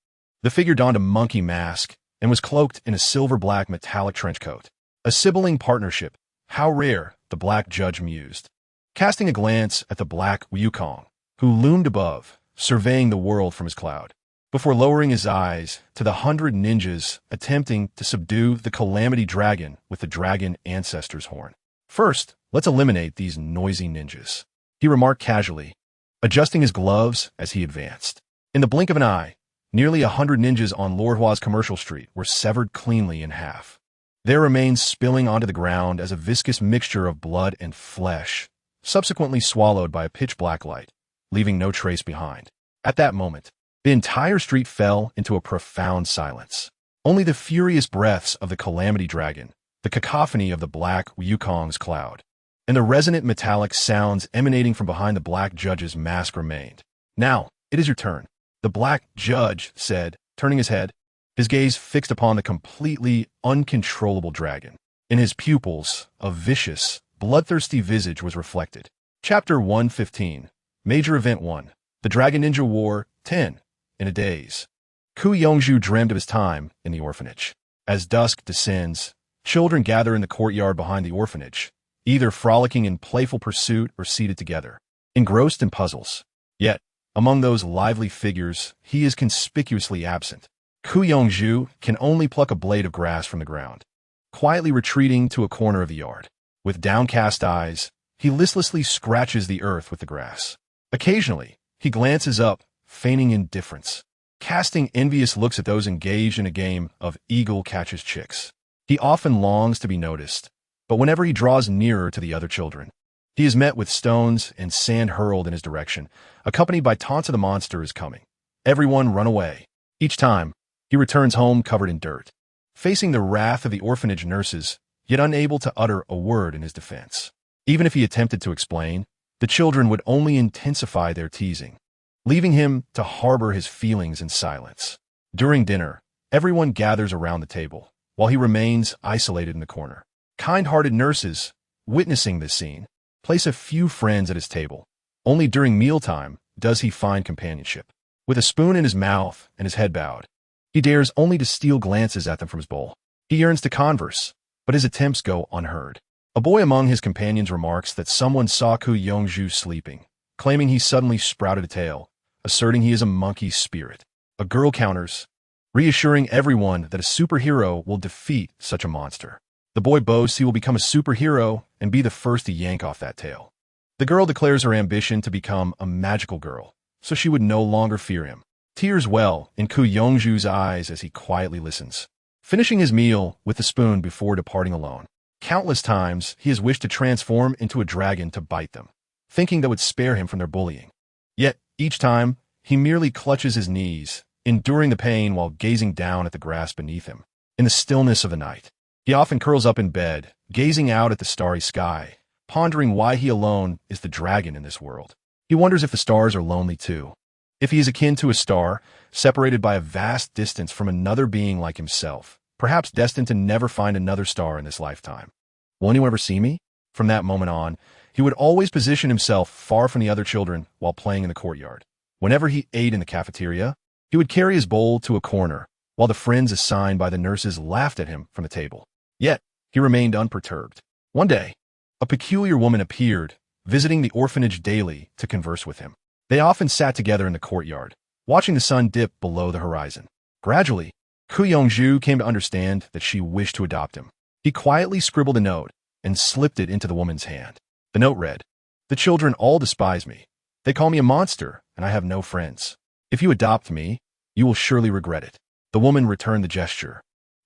The figure donned a monkey mask and was cloaked in a silver-black metallic trench coat. A sibling partnership. How rare, the Black Judge mused. Casting a glance at the Black Wukong, who loomed above, surveying the world from his cloud, before lowering his eyes to the 100 ninjas attempting to subdue the Calamity Dragon with the Dragon Ancestor's horn. First, let's eliminate these noisy ninjas, he remarked casually, adjusting his gloves as he advanced. In the blink of an eye, nearly 100 ninjas on Lord Hua's commercial street were severed cleanly in half, their remains spilling onto the ground as a viscous mixture of blood and flesh, subsequently swallowed by a pitch-black light, leaving no trace behind. At that moment, the entire street fell into a profound silence. Only the furious breaths of the Calamity Dragon, the cacophony of the Black Wukong's cloud, and the resonant metallic sounds emanating from behind the Black Judge's mask remained. Now, it is your turn, the Black Judge said, turning his head, his gaze fixed upon the completely uncontrollable dragon. In his pupils, a vicious, bloodthirsty visage was reflected. Chapter 115, Major Event 1, The Dragon Ninja War 10, in a daze. Ku Yongzhu dreamed of his time in the orphanage. As dusk descends, children gather in the courtyard behind the orphanage, either frolicking in playful pursuit or seated together, engrossed in puzzles. Yet, among those lively figures, he is conspicuously absent. Ku Yongzhu can only pluck a blade of grass from the ground, quietly retreating to a corner of the yard. With downcast eyes, he listlessly scratches the earth with the grass. Occasionally, he glances up, feigning indifference, casting envious looks at those engaged in a game of eagle catches chicks. He often longs to be noticed, but whenever he draws nearer to the other children, he is met with stones and sand hurled in his direction, accompanied by taunts of the monster is coming. Everyone run away. Each time, he returns home covered in dirt, facing the wrath of the orphanage nurses, yet unable to utter a word in his defense. Even if he attempted to explain, the children would only intensify their teasing, leaving him to harbor his feelings in silence. During dinner, everyone gathers around the table, while he remains isolated in the corner. Kind-hearted nurses, witnessing this scene, place a few friends at his table. Only during mealtime does he find companionship. With a spoon in his mouth and his head bowed, he dares only to steal glances at them from his bowl. He yearns to converse, but his attempts go unheard. A boy among his companions remarks that someone saw Ku Yongzhu sleeping, claiming he suddenly sprouted a tail, asserting he is a monkey spirit. A girl counters, reassuring everyone that a superhero will defeat such a monster. The boy boasts he will become a superhero and be the first to yank off that tail. The girl declares her ambition to become a magical girl, so she would no longer fear him. Tears well in Ku Yongzhu's eyes as he quietly listens, finishing his meal with the spoon before departing alone. Countless times he has wished to transform into a dragon to bite them, thinking that would spare him from their bullying. Yet, each time, he merely clutches his knees, enduring the pain while gazing down at the grass beneath him. In the stillness of the night, he often curls up in bed, gazing out at the starry sky, pondering why he alone is the dragon in this world. He wonders if the stars are lonely too. If he is akin to a star, separated by a vast distance from another being like himself, perhaps destined to never find another star in this lifetime. Will anyone ever see me? From that moment on, he would always position himself far from the other children while playing in the courtyard. Whenever he ate in the cafeteria, he would carry his bowl to a corner, while the friends assigned by the nurses laughed at him from the table. Yet, he remained unperturbed. One day, A peculiar woman appeared, visiting the orphanage daily to converse with him. They often sat together in the courtyard, watching the sun dip below the horizon. Gradually, Ku Yongju came to understand that she wished to adopt him. He quietly scribbled a note and slipped it into the woman's hand. The note read, "The children all despise me. They call me a monster, and I have no friends. If you adopt me, you will surely regret it." The woman returned the gesture,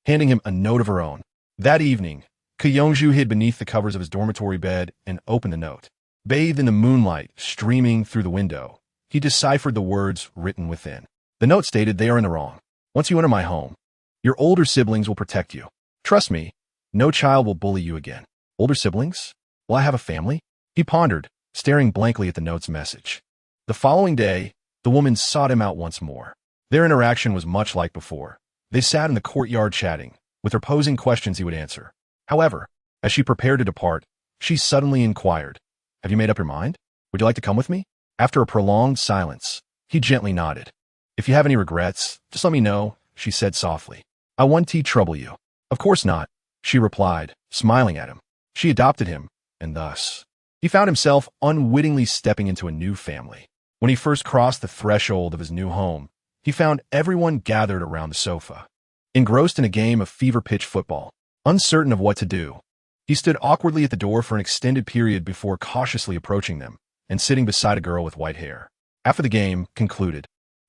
handing him a note of her own. That evening, Ku Yongju hid beneath the covers of his dormitory bed and opened the note. Bathed in the moonlight streaming through the window, he deciphered the words written within. The note stated, "They are in the wrong. Once you enter my home, your older siblings will protect you. Trust me, no child will bully you again." Older siblings? Will I have a family? He pondered, staring blankly at the note's message. The following day, the woman sought him out once more. Their interaction was much like before. They sat in the courtyard chatting, with her posing questions he would answer. However, as she prepared to depart, she suddenly inquired, "Have you made up your mind? Would you like to come with me?" After a prolonged silence, he gently nodded. "If you have any regrets, just let me know," she said softly. "I won't trouble you." "Of course not," she replied, smiling at him. She adopted him, and thus, he found himself unwittingly stepping into a new family. When he first crossed the threshold of his new home, he found everyone gathered around the sofa, engrossed in a game of fever-pitch football. Uncertain of what to do, he stood awkwardly at the door for an extended period before cautiously approaching them and sitting beside a girl with white hair. After the game concluded,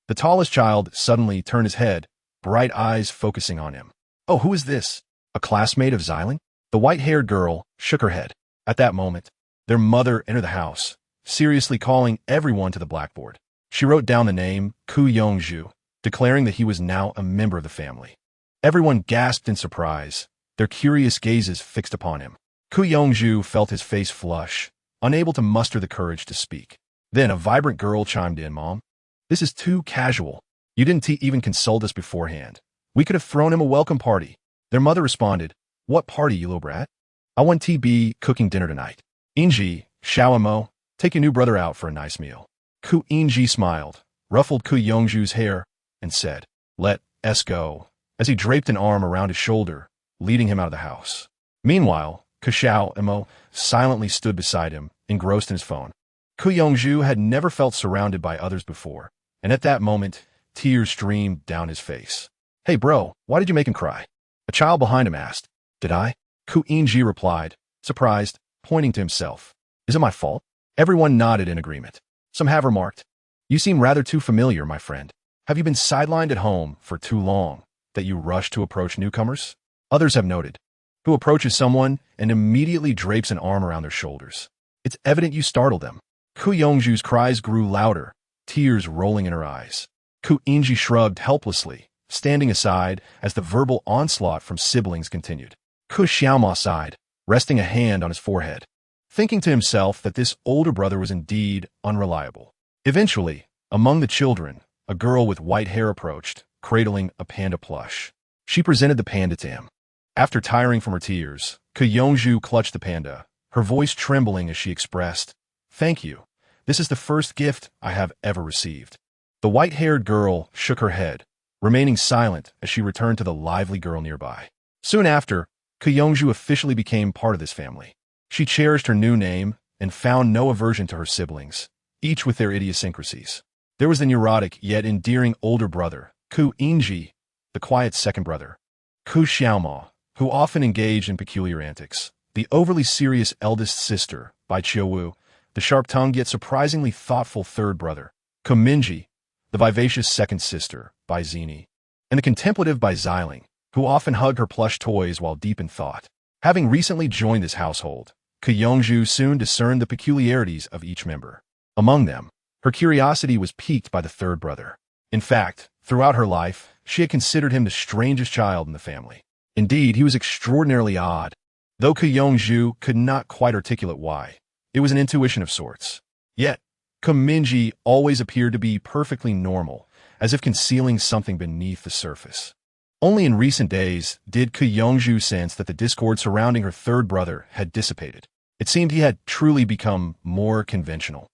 the tallest child suddenly turned his head, bright eyes focusing on him. "Oh, who is this? A classmate of Xiling?" The white-haired girl shook her head. At that moment, their mother entered the house, seriously calling everyone to the blackboard. She wrote down the name Ku Yongju, declaring that he was now a member of the family. Everyone gasped in surprise, their curious gazes fixed upon him. Ku Yongju felt his face flush, unable to muster the courage to speak. Then a vibrant girl chimed in, "Mom, this is too casual. You didn't even consult us beforehand. We could have thrown him a welcome party." Their mother responded, "What party, you little brat? I want be cooking dinner tonight. Mingye, Xiaomo, take your new brother out for a nice meal." Ku Mingye smiled, ruffled Ku Yongju's hair, and said, "Let us go," as he draped an arm around his shoulder, leading him out of the house. Meanwhile, Ku Xiaomo silently stood beside him, engrossed in his phone. Ku Yongju had never felt surrounded by others before, and at that moment, tears streamed down his face. "Hey bro, why did you make him cry?" A child behind him asked. "Did I?" Ku Mingye replied, surprised, pointing to himself. "Is it my fault?" Everyone nodded in agreement. Some have remarked, "You seem rather too familiar, my friend. Have you been sidelined at home for too long that you rush to approach newcomers?" Others have noted, "Who approaches someone and immediately drapes an arm around their shoulders. It's evident you startled them." Ku Yongju's cries grew louder, tears rolling in her eyes. Ku Mingye shrugged helplessly, standing aside as the verbal onslaught from siblings continued. Ku Xiaomo sighed, resting a hand on his forehead, thinking to himself that this older brother was indeed unreliable. Eventually, among the children, a girl with white hair approached, cradling a panda plush. She presented the panda to him. After tiring from her tears, Ku Yongju clutched the panda, her voice trembling as she expressed, "Thank you. This is the first gift I have ever received." The white-haired girl shook her head, remaining silent as she returned to the lively girl nearby. Soon after, Ku Yongju officially became part of this family. She cherished her new name and found no aversion to her siblings, each with their idiosyncrasies. There was the neurotic yet endearing older brother, Ku Mingye, the quiet second brother, Ku Xiaomo, who often engaged in peculiar antics, the overly serious eldest sister, Bai Qiuwu, the sharp-tongued yet surprisingly thoughtful third brother, Ku Mingye, the vivacious second sister, Bai Zini, and the contemplative Bai Xiling, who often hugged her plush toys while deep in thought. Having recently joined this household, Ku Yongju soon discerned the peculiarities of each member. Among them, her curiosity was piqued by the third brother. In fact, throughout her life, she had considered him the strangest child in the family. Indeed, he was extraordinarily odd. Though Ku Yongju could not quite articulate why, it was an intuition of sorts. Yet, Ku Mingye always appeared to be perfectly normal, as if concealing something beneath the surface. Only in recent days did Ku Yongju sense that the discord surrounding her third brother had dissipated. It seemed he had truly become more conventional,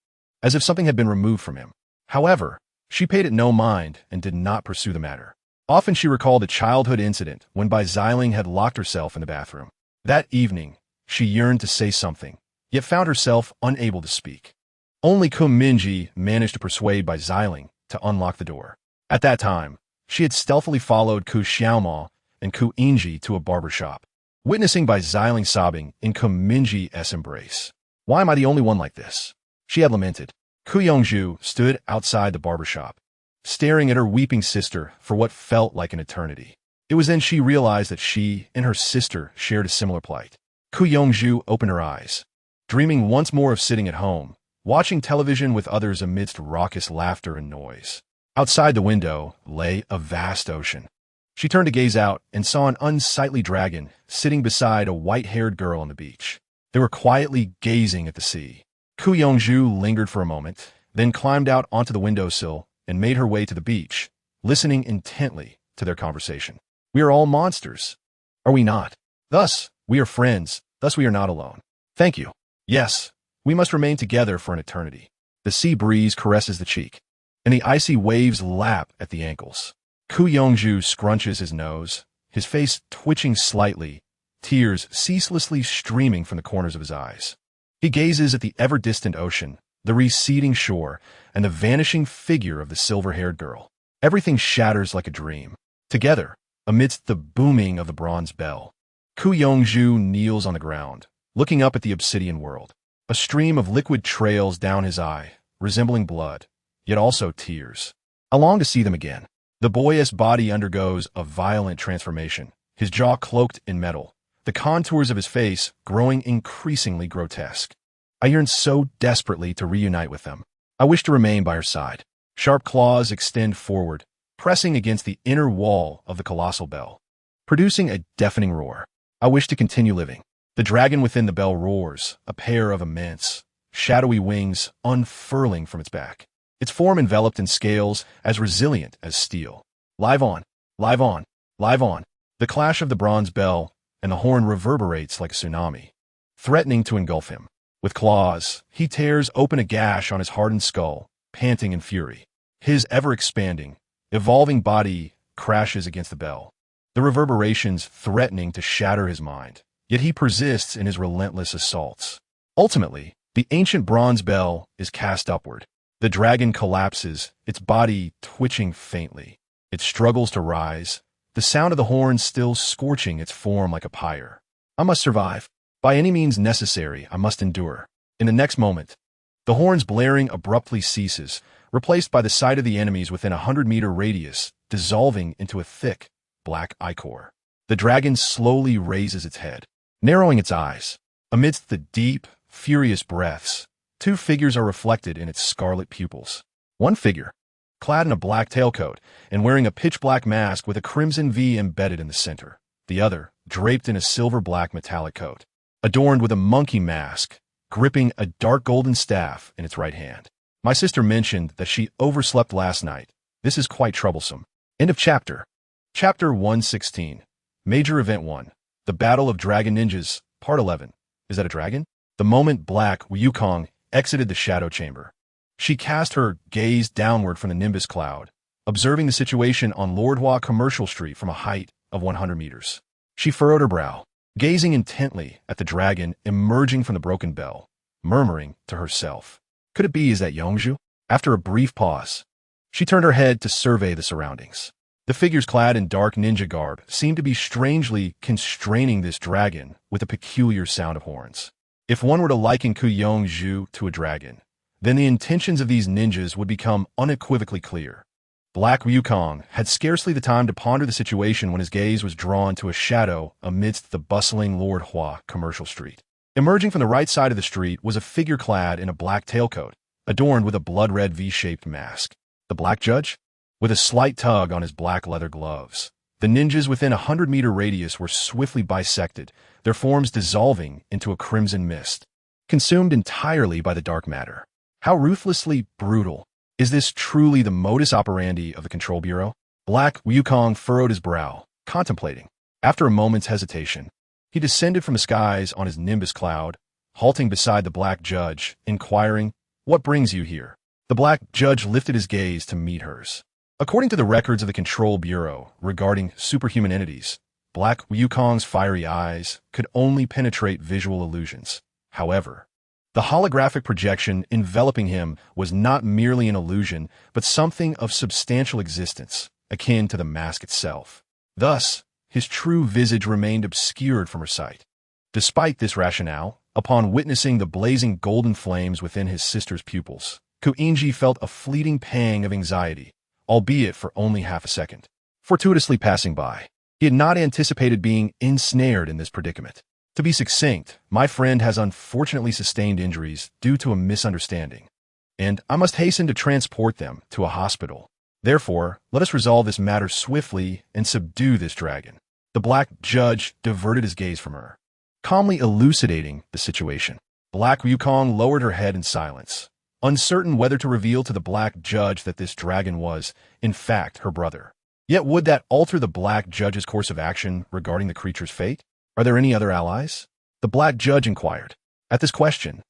as if something had been removed from him. However, she paid it no mind and did not pursue the matter. Often she recalled a childhood incident when Bai Xiling had locked herself in the bathroom. That evening, she yearned to say something, yet found herself unable to speak. Only Mingye managed to persuade Bai Xiling to unlock the door. At that time, she had stealthily followed Xiaomao and Yingji to a barber shop, witnessing Bai Xiling sobbing in Mingye's embrace. Why am I the only one like this? She had lamented. Yongju stood outside the barber shop, staring at her weeping sister for what felt like an eternity. It was then she realized that she and her sister shared a similar plight. Yongju opened her eyes, dreaming once more of sitting at home, watching television with others amidst raucous laughter and noise. Outside the window lay a vast ocean. She turned to gaze out and saw an unsightly dragon sitting beside a white-haired girl on the beach. They were quietly gazing at the sea. Yongju lingered for a moment, then climbed out onto the windowsill and made her way to the beach, listening intently to their conversation. We are all monsters, are we not? Thus, we are friends, thus we are not alone. Thank you. Yes, we must remain together for an eternity. The sea breeze caresses the cheek, and the icy waves lap at the ankles. Yongju scrunches his nose, his face twitching slightly, tears ceaselessly streaming from the corners of his eyes. He gazes at the ever-distant ocean, the receding shore, and the vanishing figure of the silver-haired girl. Everything shatters like a dream. Together, amidst the booming of the bronze bell, Yongju kneels on the ground, looking up at the obsidian world. A stream of liquid trails down his eye, resembling blood, yet also tears. I long to see them again. The boyish body undergoes a violent transformation, his jaw cloaked in metal, the contours of his face growing increasingly grotesque. I yearn so desperately to reunite with them. I wish to remain by her side. Sharp claws extend forward, pressing against the inner wall of the colossal bell, producing a deafening roar. I wish to continue living. The dragon within the bell roars, a pair of immense, shadowy wings unfurling from its back, its form enveloped in scales as resilient as steel. Live on, live on, live on. The clash of the bronze bell and the horn reverberates like a tsunami, threatening to engulf him. With claws, he tears open a gash on his hardened skull, panting in fury. His ever-expanding, evolving body crashes against the bell, the reverberations threatening to shatter his mind. Yet he persists in his relentless assaults. Ultimately, the ancient bronze bell is cast upward. The dragon collapses, its body twitching faintly. It struggles to rise, the sound of the horn still scorching its form like a pyre. I must survive. By any means necessary, I must endure. In the next moment, the horn's blaring abruptly ceases, replaced by the sight of the enemies within a 100-meter radius, dissolving into a thick, black ichor. The dragon slowly raises its head, narrowing its eyes. Amidst the deep, furious breaths, two figures are reflected in its scarlet pupils. One figure, clad in a black tailcoat and wearing a pitch-black mask with a crimson V embedded in the center. The other, draped in a silver-black metallic coat, adorned with a monkey mask, gripping a dark golden staff in its right hand. My sister mentioned that she overslept last night. This is quite troublesome. End of chapter. Chapter 116. Major Event 1. The Battle of Dragon Ninjas, Part 11. Is that a dragon? The moment Black Wukong exited the shadow chamber, she cast her gaze downward from the nimbus cloud, observing the situation on Lord Hua Commercial Street from a height of 100 meters. She furrowed her brow, gazing intently at the dragon emerging from the broken bell, murmuring to herself, "Could it be is that Yongju?" After a brief pause, she turned her head to survey the surroundings. The figures clad in dark ninja garb seemed to be strangely constraining this dragon with a peculiar sound of horns. If one were to liken Yongju to a dragon, then the intentions of these ninjas would become unequivocally clear. Black Wukong had scarcely the time to ponder the situation when his gaze was drawn to a shadow amidst the bustling Lord Hua Commercial Street. Emerging from the right side of the street was a figure clad in a black tailcoat, adorned with a blood-red V-shaped mask. The Black Judge? With a slight tug on his black leather gloves, the ninjas within a 100-meter radius were swiftly bisected, their forms dissolving into a crimson mist, consumed entirely by the dark matter. How ruthlessly brutal. Is this truly the modus operandi of the Control Bureau? Black Wukong furrowed his brow, contemplating. After a moment's hesitation, he descended from the skies on his nimbus cloud, halting beside the Black Judge, inquiring, "What brings you here?" The Black Judge lifted his gaze to meet hers. According to the records of the Control Bureau regarding superhuman entities, Black Wukong's fiery eyes could only penetrate visual illusions. However, The holographic projection enveloping him was not merely an illusion, but something of substantial existence, akin to the mask itself. Thus, his true visage remained obscured from her sight. Despite this rationale, upon witnessing the blazing golden flames within his sister's pupils, Mingye felt a fleeting pang of anxiety, albeit for only half a second. Fortuitously passing by, he had not anticipated being ensnared in this predicament. To be succinct, my friend has unfortunately sustained injuries due to a misunderstanding, and I must hasten to transport them to a hospital. Therefore, let us resolve this matter swiftly and subdue this dragon. The black judge diverted his gaze from her, calmly elucidating the situation. Black Wukong lowered her head in silence, uncertain whether to reveal to the black judge that this dragon was, in fact, her brother. Yet would that alter the black judge's course of action regarding the creature's fate? Are there any other allies? The black judge inquired. At this question,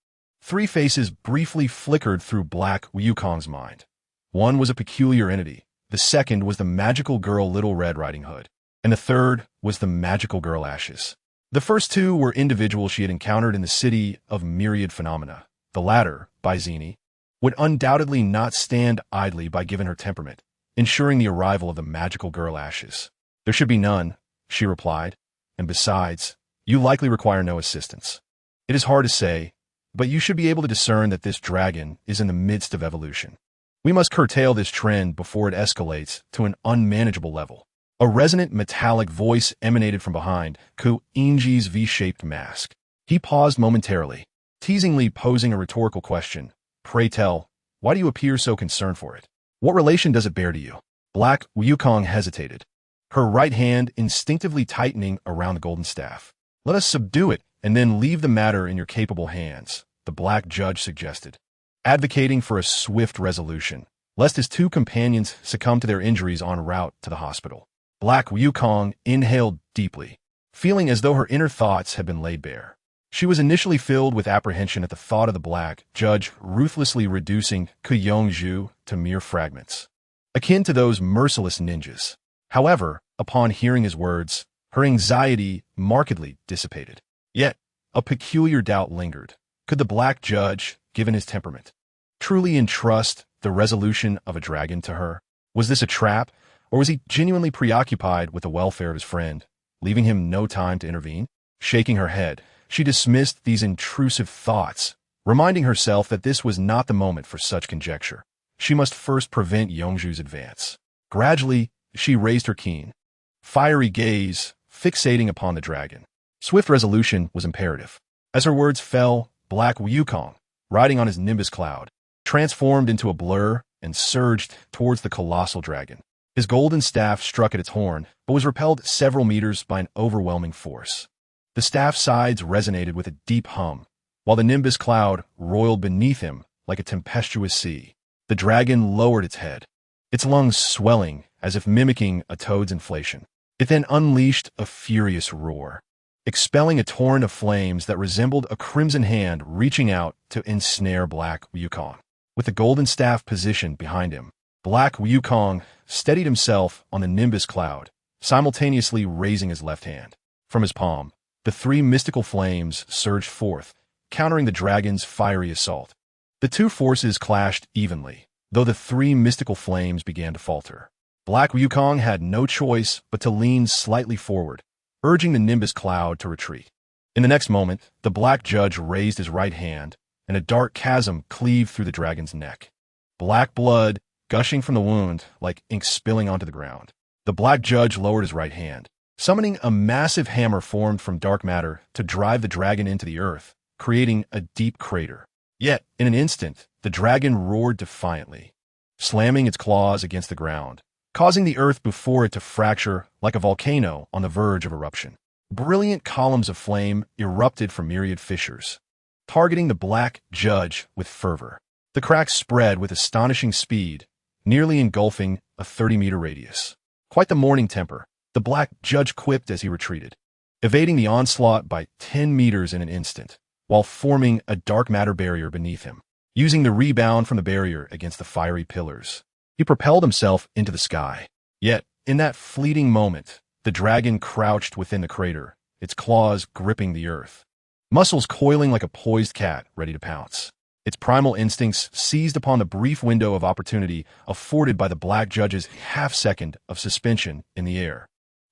three faces briefly flickered through black Wukong's mind. One was a peculiar entity, the second was the magical girl Little Red Riding Hood, and the third was the magical girl Ashes. The first two were individuals she had encountered in the city of myriad phenomena. The latter, Bizini, would undoubtedly not stand idly by given her temperament, ensuring the arrival of the magical girl Ashes. There should be none, she replied. And besides, you likely require no assistance. It is hard to say, but you should be able to discern that this dragon is in the midst of evolution. We must curtail this trend before it escalates to an unmanageable level. A resonant metallic voice emanated from behind Mingye's V-shaped mask. He paused momentarily, teasingly posing a rhetorical question. Pray tell, why do you appear so concerned for it? What relation does it bear to you? Black Wukong hesitated, her right hand instinctively tightening around the golden staff. Let us subdue it and then leave the matter in your capable hands, the black judge suggested, advocating for a swift resolution, lest his two companions succumb to their injuries en route to the hospital. Black Wukong inhaled deeply, feeling as though her inner thoughts had been laid bare. She was initially filled with apprehension at the thought of the black judge ruthlessly reducing Yongzhu to mere fragments, akin to those merciless ninjas. However, upon hearing his words, her anxiety markedly dissipated. Yet, a peculiar doubt lingered. Could the black judge, given his temperament, truly entrust the resolution of a dragon to her? Was this a trap, or was he genuinely preoccupied with the welfare of his friend, leaving him no time to intervene? Shaking her head, she dismissed these intrusive thoughts, reminding herself that this was not the moment for such conjecture. She must first prevent Yongzhu's advance. Gradually, she raised her keen, fiery gaze, fixating upon the dragon. Swift resolution was imperative. As her words fell, Black Wukong, riding on his nimbus cloud, transformed into a blur and surged towards the colossal dragon. His golden staff struck at its horn, but was repelled several meters by an overwhelming force. The staff's sides resonated with a deep hum, while the nimbus cloud roiled beneath him like a tempestuous sea. The dragon lowered its head, its lungs swelling as if mimicking a toad's inflation. It then unleashed a furious roar, expelling a torrent of flames that resembled a crimson hand reaching out to ensnare Black Wukong. With the golden staff positioned behind him, Black Wukong steadied himself on the nimbus cloud, simultaneously raising his left hand. From his palm, the three mystical flames surged forth, countering the dragon's fiery assault. The two forces clashed evenly, though the three mystical flames began to falter. Black Wukong had no choice but to lean slightly forward, urging the nimbus cloud to retreat. In the next moment, the black judge raised his right hand, and a dark chasm cleaved through the dragon's neck. Black blood gushing from the wound like ink spilling onto the ground. The black judge lowered his right hand, summoning a massive hammer formed from dark matter to drive the dragon into the earth, creating a deep crater. Yet, in an instant, the dragon roared defiantly, slamming its claws against the ground, causing the earth before it to fracture like a volcano on the verge of eruption. Brilliant columns of flame erupted from myriad fissures, targeting the black judge with fervor. The cracks spread with astonishing speed, nearly engulfing a 30-meter radius. Quite the morning temper, the black judge quipped as he retreated, evading the onslaught by 10 meters in an instant, while forming a dark matter barrier beneath him. Using the rebound from the barrier against the fiery pillars, he propelled himself into the sky. Yet, in that fleeting moment, the dragon crouched within the crater, its claws gripping the earth. muscles coiling like a poised cat ready to pounce. Its primal instincts seized upon the brief window of opportunity afforded by the Black Judge's half-second of suspension in the air.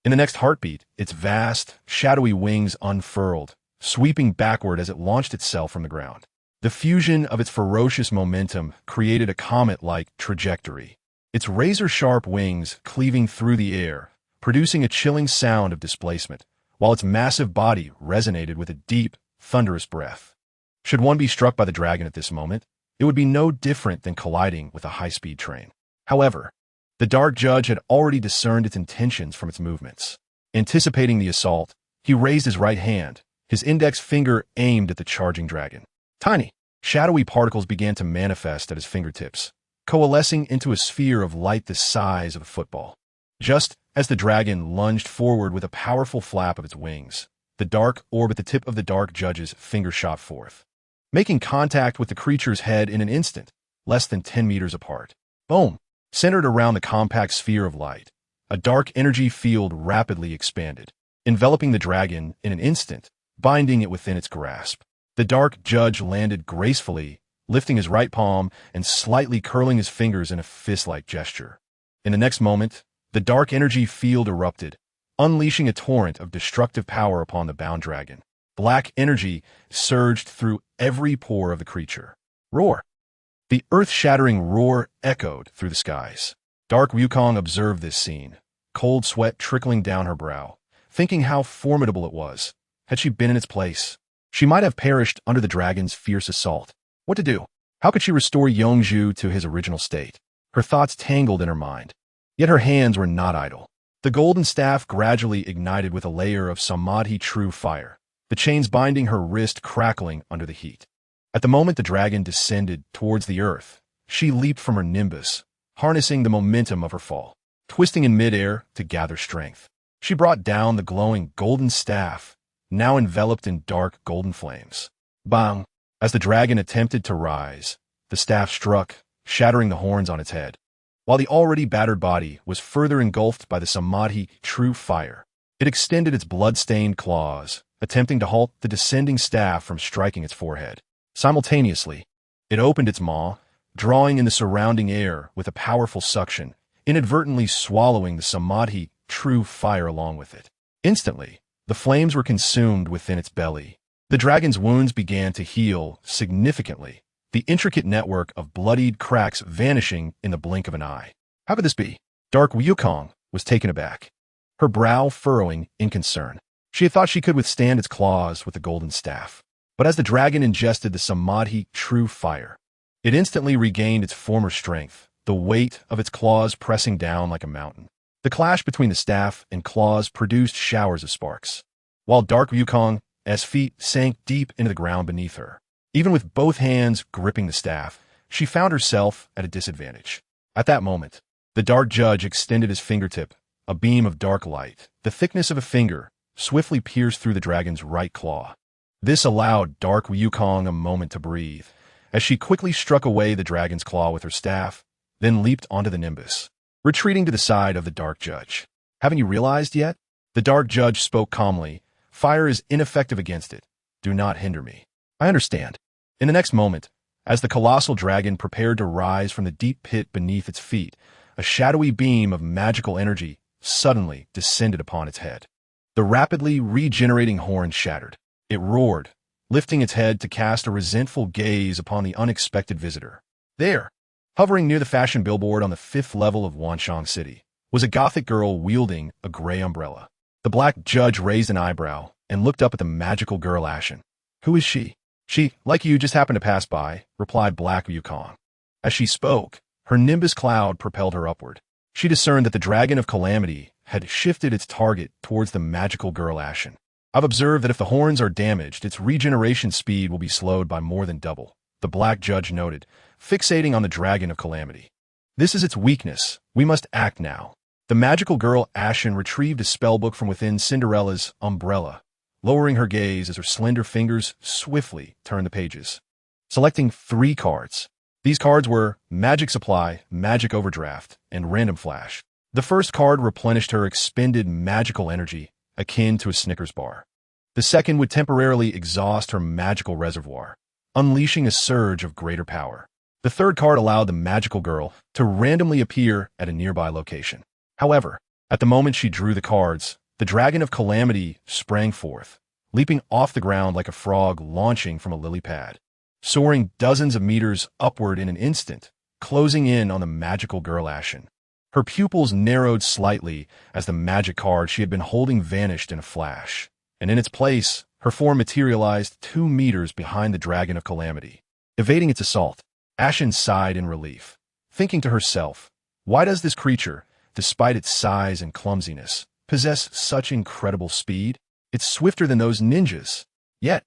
In the next heartbeat, its vast, shadowy wings unfurled, sweeping backward as it launched itself from the ground. The fusion of its ferocious momentum created a comet-like trajectory, its razor-sharp wings cleaving through the air, producing a chilling sound of displacement, while its massive body resonated with a deep, thunderous breath. Should one be struck by the dragon at this moment, it would be no different than colliding with a high-speed train. However, the Dark Judge had already discerned its intentions from its movements. Anticipating the assault, he raised his right hand, his index finger aimed at the charging dragon. Tiny, shadowy particles began to manifest at his fingertips, coalescing into a sphere of light the size of a football. Just as the dragon lunged forward with a powerful flap of its wings, the dark orb at the tip of the Dark Judge's finger shot forth, making contact with the creature's head in an instant, less than 10 meters apart. Boom! Centered around the compact sphere of light, a dark energy field rapidly expanded, enveloping the dragon in an instant, binding it within its grasp. The Dark Judge landed gracefully, lifting his right palm and slightly curling his fingers in a fist-like gesture. In the next moment, the dark energy field erupted, unleashing a torrent of destructive power upon the bound dragon. Black energy surged through every pore of the creature. Roar! The earth-shattering roar echoed through the skies. Dark Wukong observed this scene, cold sweat trickling down her brow, thinking how formidable it was. Had she been in its place, she might have perished under the dragon's fierce assault. What to do? How could she restore Yongzhu to his original state? Her thoughts tangled in her mind. Yet her hands were not idle. The golden staff gradually ignited with a layer of samadhi true fire, the chains binding her wrist crackling under the heat. At the moment the dragon descended towards the earth, she leaped from her nimbus, harnessing the momentum of her fall. Twisting in midair to gather strength, she brought down the glowing golden staff, now enveloped in dark golden flames. Bang! As the dragon attempted to rise, the staff struck, shattering the horns on its head, while the already battered body was further engulfed by the samadhi true fire. It extended its blood-stained claws, attempting to halt the descending staff from striking its forehead. Simultaneously, it opened its maw, drawing in the surrounding air with a powerful suction, inadvertently swallowing the samadhi true fire along with it. Instantly, the flames were consumed within its belly. The dragon's wounds began to heal significantly, the intricate network of bloodied cracks vanishing in the blink of an eye. How could this be? Dark Wukong was taken aback, her brow furrowing in concern. She had thought she could withstand its claws with the golden staff. But as the dragon ingested the samadhi true fire, it instantly regained its former strength, the weight of its claws pressing down like a mountain. The clash between the staff and claws produced showers of sparks, while Dark Wukong's feet sank deep into the ground beneath her. Even with both hands gripping the staff, she found herself at a disadvantage. At that moment, the Dark Judge extended his fingertip, a beam of dark light, the thickness of a finger, swiftly pierced through the dragon's right claw. This allowed Dark Wukong a moment to breathe, as she quickly struck away the dragon's claw with her staff, then leaped onto the nimbus, retreating to the side of the Dark Judge. Haven't you realized yet? The Dark Judge spoke calmly. Fire is ineffective against it. Do not hinder me. I understand. In the next moment, as the colossal dragon prepared to rise from the deep pit beneath its feet, a shadowy beam of magical energy suddenly descended upon its head. The rapidly regenerating horn shattered. It roared, lifting its head to cast a resentful gaze upon the unexpected visitor. There, hovering near the fashion billboard on the 5th level of Wanshang City, was a gothic girl wielding a gray umbrella. The Black Judge raised an eyebrow and looked up at the magical girl Ashen. Who is she? She, like you, just happened to pass by, replied Black Wukong. As she spoke, her nimbus cloud propelled her upward. She discerned that the Dragon of Calamity had shifted its target towards the magical girl Ashen. I've observed that if the horns are damaged, its regeneration speed will be slowed by more than double, the Black Judge noted, fixating on the Dragon of Calamity. This is its weakness. We must act now. The magical girl Ashen retrieved a spellbook from within Cinderella's umbrella, lowering her gaze as her slender fingers swiftly turned the pages, selecting 3 cards. These cards were Magic Supply, Magic Overdraft, and Random Flash. The first card replenished her expended magical energy, akin to a Snickers bar. The The second would temporarily exhaust her magical reservoir, unleashing a surge of greater power. The third card allowed the magical girl to randomly appear at a nearby location. However, at the moment she drew the cards, the Dragon of Calamity sprang forth, leaping off the ground like a frog launching from a lily pad, soaring dozens of meters upward in an instant, closing in on the magical girl Ashen. Her pupils narrowed slightly as the magic card she had been holding vanished in a flash, and in its place, her form materialized 2 meters behind the Dragon of Calamity. Evading its assault, Ashen sighed in relief, thinking to herself, why does this creature, despite its size and clumsiness, possess such incredible speed? It's swifter than those ninjas. Yet,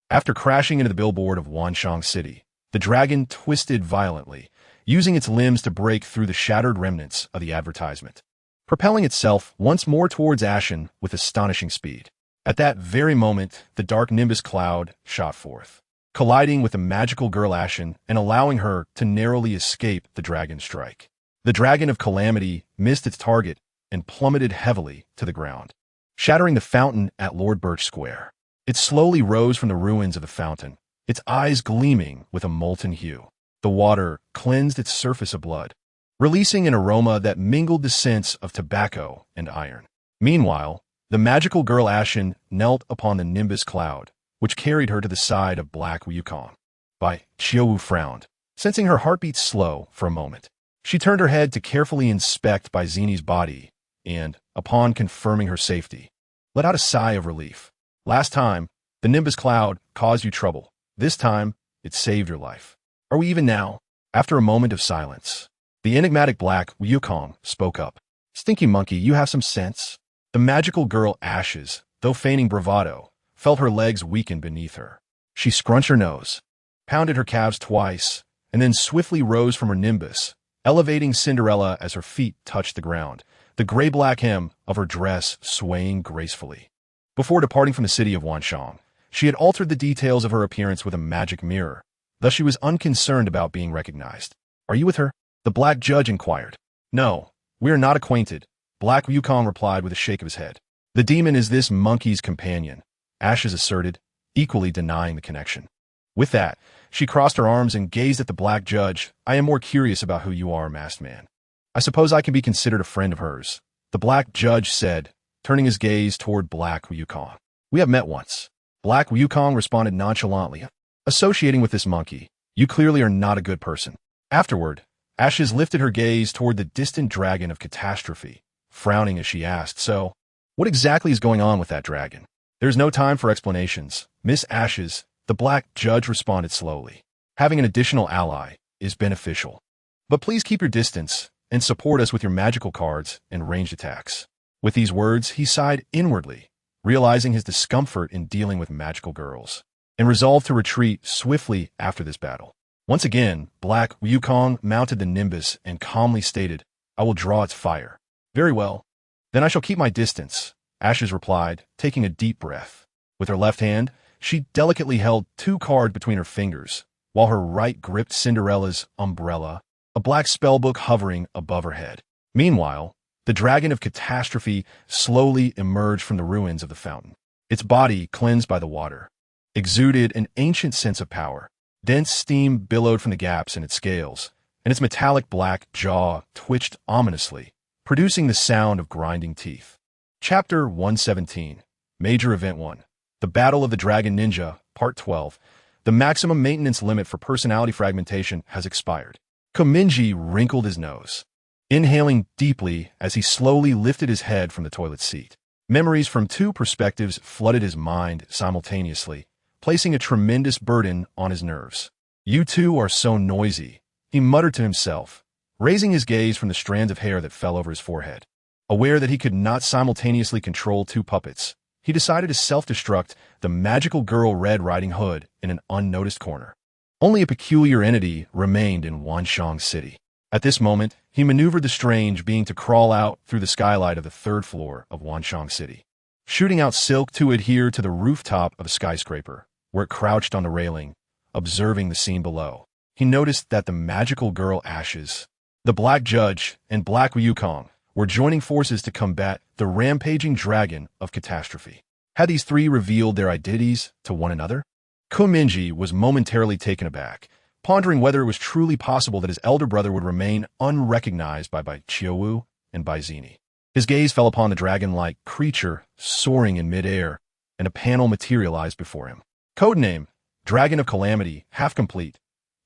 after crashing into the billboard of Wanshang City, the dragon twisted violently, using its limbs to break through the shattered remnants of the advertisement, propelling itself once more towards Ashen with astonishing speed. At that very moment, the dark nimbus cloud shot forth, colliding with the magical girl Ashen and allowing her to narrowly escape the dragon's strike. The Dragon of Calamity missed its target and plummeted heavily to the ground, shattering the fountain at Lord Birch Square. It slowly rose from the ruins of the fountain, its eyes gleaming with a molten hue. The water cleansed its surface of blood, releasing an aroma that mingled the scents of tobacco and iron. Meanwhile, the magical girl Ashen knelt upon the nimbus cloud, which carried her to the side of Black Wukong. Xiaowu frowned, sensing her heartbeat slow for a moment. She turned her head to carefully inspect Zini's body, and, upon confirming her safety, let out a sigh of relief. Last time, the nimbus cloud caused you trouble. This time, it saved your life. Are we even now? After a moment of silence, the enigmatic Black Wukong spoke up. Stinky monkey, you have some sense? The magical girl Ashes, though feigning bravado, felt her legs weaken beneath her. She scrunched her nose, pounded her calves twice, and then swiftly rose from her nimbus, elevating Cinderella as her feet touched the ground, the gray-black hem of her dress swaying gracefully. Before departing from the city of Wanshang, she had altered the details of her appearance with a magic mirror, thus she was unconcerned about being recognized. Are you with her? The black judge inquired. No, we are not acquainted, Black Wukong replied with a shake of his head. The demon is this monkey's companion, Ashes asserted, equally denying the connection. With that, she crossed her arms and gazed at the black judge. I am more curious about who you are, masked man. I suppose I can be considered a friend of hers, the black judge said, turning his gaze toward Black Wukong. We have met once. Black Wukong responded nonchalantly. Associating with this monkey, you clearly are not a good person. Afterward, Ashes lifted her gaze toward the distant dragon of catastrophe, frowning as she asked, so, what exactly is going on with that dragon? There's no time for explanations, Miss Ashes, the black judge responded slowly. Having an additional ally is beneficial. But please keep your distance and support us with your magical cards and ranged attacks. With these words, he sighed inwardly, realizing his discomfort in dealing with magical girls, and resolved to retreat swiftly after this battle. Once again, Black Wukong mounted the nimbus and calmly stated, I will draw its fire. Very well. Then I shall keep my distance, Ashes replied, taking a deep breath. With her left hand, she delicately held 2 cards between her fingers, while her right gripped Cinderella's umbrella, a black spellbook hovering above her head. Meanwhile, the dragon of catastrophe slowly emerged from the ruins of the fountain. Its body, cleansed by the water, exuded an ancient sense of power. Dense steam billowed from the gaps in its scales, and its metallic black jaw twitched ominously, producing the sound of grinding teeth. Chapter 117, Major Event 1, The Battle of the Dragon Ninja, Part 12. The maximum maintenance limit for personality fragmentation has expired. Mingye wrinkled his nose, inhaling deeply as he slowly lifted his head from the toilet seat. Memories from 2 perspectives flooded his mind simultaneously, placing a tremendous burden on his nerves. You two are so noisy, he muttered to himself, raising his gaze from the strands of hair that fell over his forehead. Aware that he could not simultaneously control 2 puppets, he decided to self-destruct the magical girl Red Riding Hood in an unnoticed corner. Only a peculiar entity remained in Wanshang City. At this moment, he maneuvered the strange being to crawl out through the skylight of the 3rd floor of Wanshang City, shooting out silk to adhere to the rooftop of a skyscraper, where it crouched on the railing, observing the scene below. He noticed that the magical girl Ashes, the black judge, and Black Wukong were joining forces to combat the rampaging dragon of catastrophe. Had these three revealed their identities to one another? Mingye was momentarily taken aback, pondering whether it was truly possible that his elder brother would remain unrecognized by Chiowu and by Zini. His gaze fell upon the dragon-like creature soaring in midair, and a panel materialized before him. Codename, Dragon of Calamity, half complete.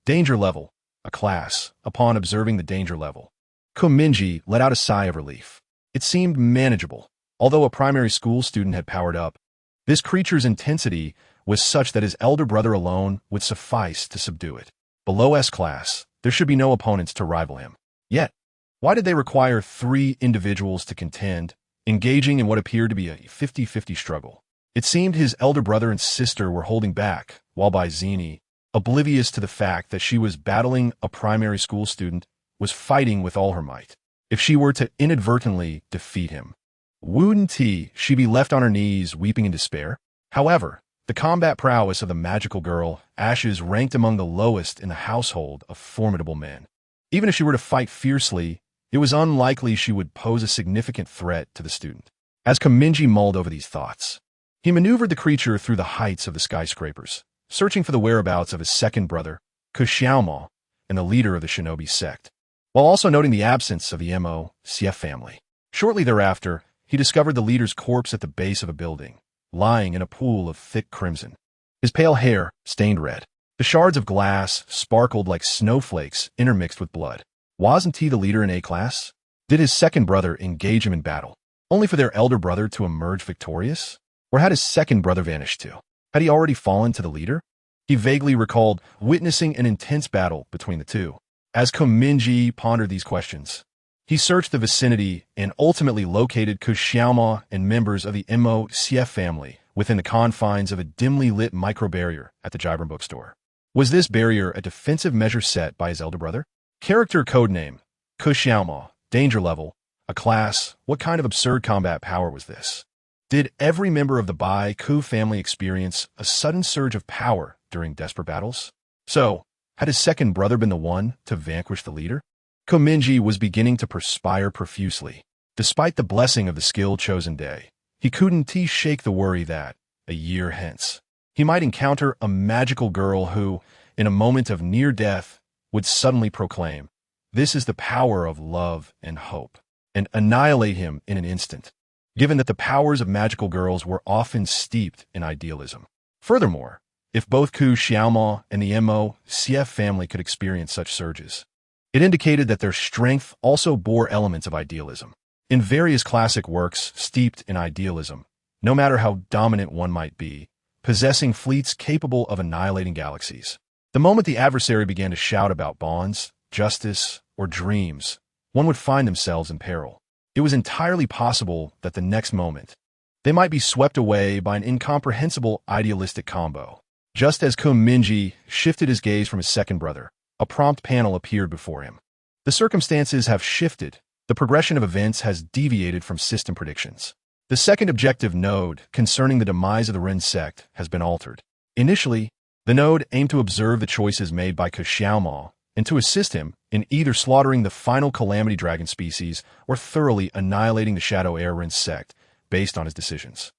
Danger level, a class. Upon observing the danger level, Mingye let out a sigh of relief. It seemed manageable. Although a primary school student had powered up, this creature's intensity was such that his elder brother alone would suffice to subdue it. Below S-class, there should be no opponents to rival him. Yet, why did they require 3 individuals to contend, engaging in what appeared to be a 50-50 struggle? It seemed his elder brother and sister were holding back, while Zini, oblivious to the fact that she was battling a primary school student, was fighting with all her might. If she were to inadvertently defeat him, wouldn't she be left on her knees weeping in despair? However, the combat prowess of the magical girl, Ashes, ranked among the lowest in the household of formidable men. Even if she were to fight fiercely, it was unlikely she would pose a significant threat to the student. As Mingye mulled over these thoughts, he maneuvered the creature through the heights of the skyscrapers, searching for the whereabouts of his second brother, Xiaomao, and the leader of the shinobi sect, while also noting the absence of the Mingye family. Shortly thereafter, he discovered the leader's corpse at the base of a building, lying in a pool of thick crimson. His pale hair stained red. The shards of glass sparkled like snowflakes intermixed with blood. Wasn't he the leader in A-class? Did his second brother engage him in battle, only for their elder brother to emerge victorious? Or had his second brother vanished too? Had he already fallen to the leader? He vaguely recalled witnessing an intense battle between the two. As Mingye pondered these questions, he searched the vicinity and ultimately located Xiaomao and members of the Mingye family within the confines of a dimly lit micro-barrier at the Gibran bookstore. Was this barrier a defensive measure set by his elder brother? Character codename, Xiaomao, danger level, a class. What kind of absurd combat power was this? Did every member of the Bai Ku family experience a sudden surge of power during desperate battles? So, had his second brother been the one to vanquish the leader? Mingye was beginning to perspire profusely. Despite the blessing of the skill-chosen day, he couldn't shake the worry that, a year hence, he might encounter a magical girl who, in a moment of near death, would suddenly proclaim, "This is the power of love and hope," and annihilate him in an instant, given that the powers of magical girls were often steeped in idealism. Furthermore, if both Xiaomao and the Mingye family could experience such surges, it indicated that their strength also bore elements of idealism. In various classic works steeped in idealism, no matter how dominant one might be, possessing fleets capable of annihilating galaxies, the moment the adversary began to shout about bonds, justice, or dreams, one would find themselves in peril. It was entirely possible that the next moment, they might be swept away by an incomprehensible idealistic combo. Just as Mingye shifted his gaze from his second brother, a prompt panel appeared before him. The circumstances have shifted. The progression of events has deviated from system predictions. The second objective node concerning the demise of the Ren sect has been altered. Initially, the node aimed to observe the choices made by Xiaomao and to assist him in either slaughtering the final Calamity Dragon species or thoroughly annihilating the Shadow Heir Ren sect based on his decisions.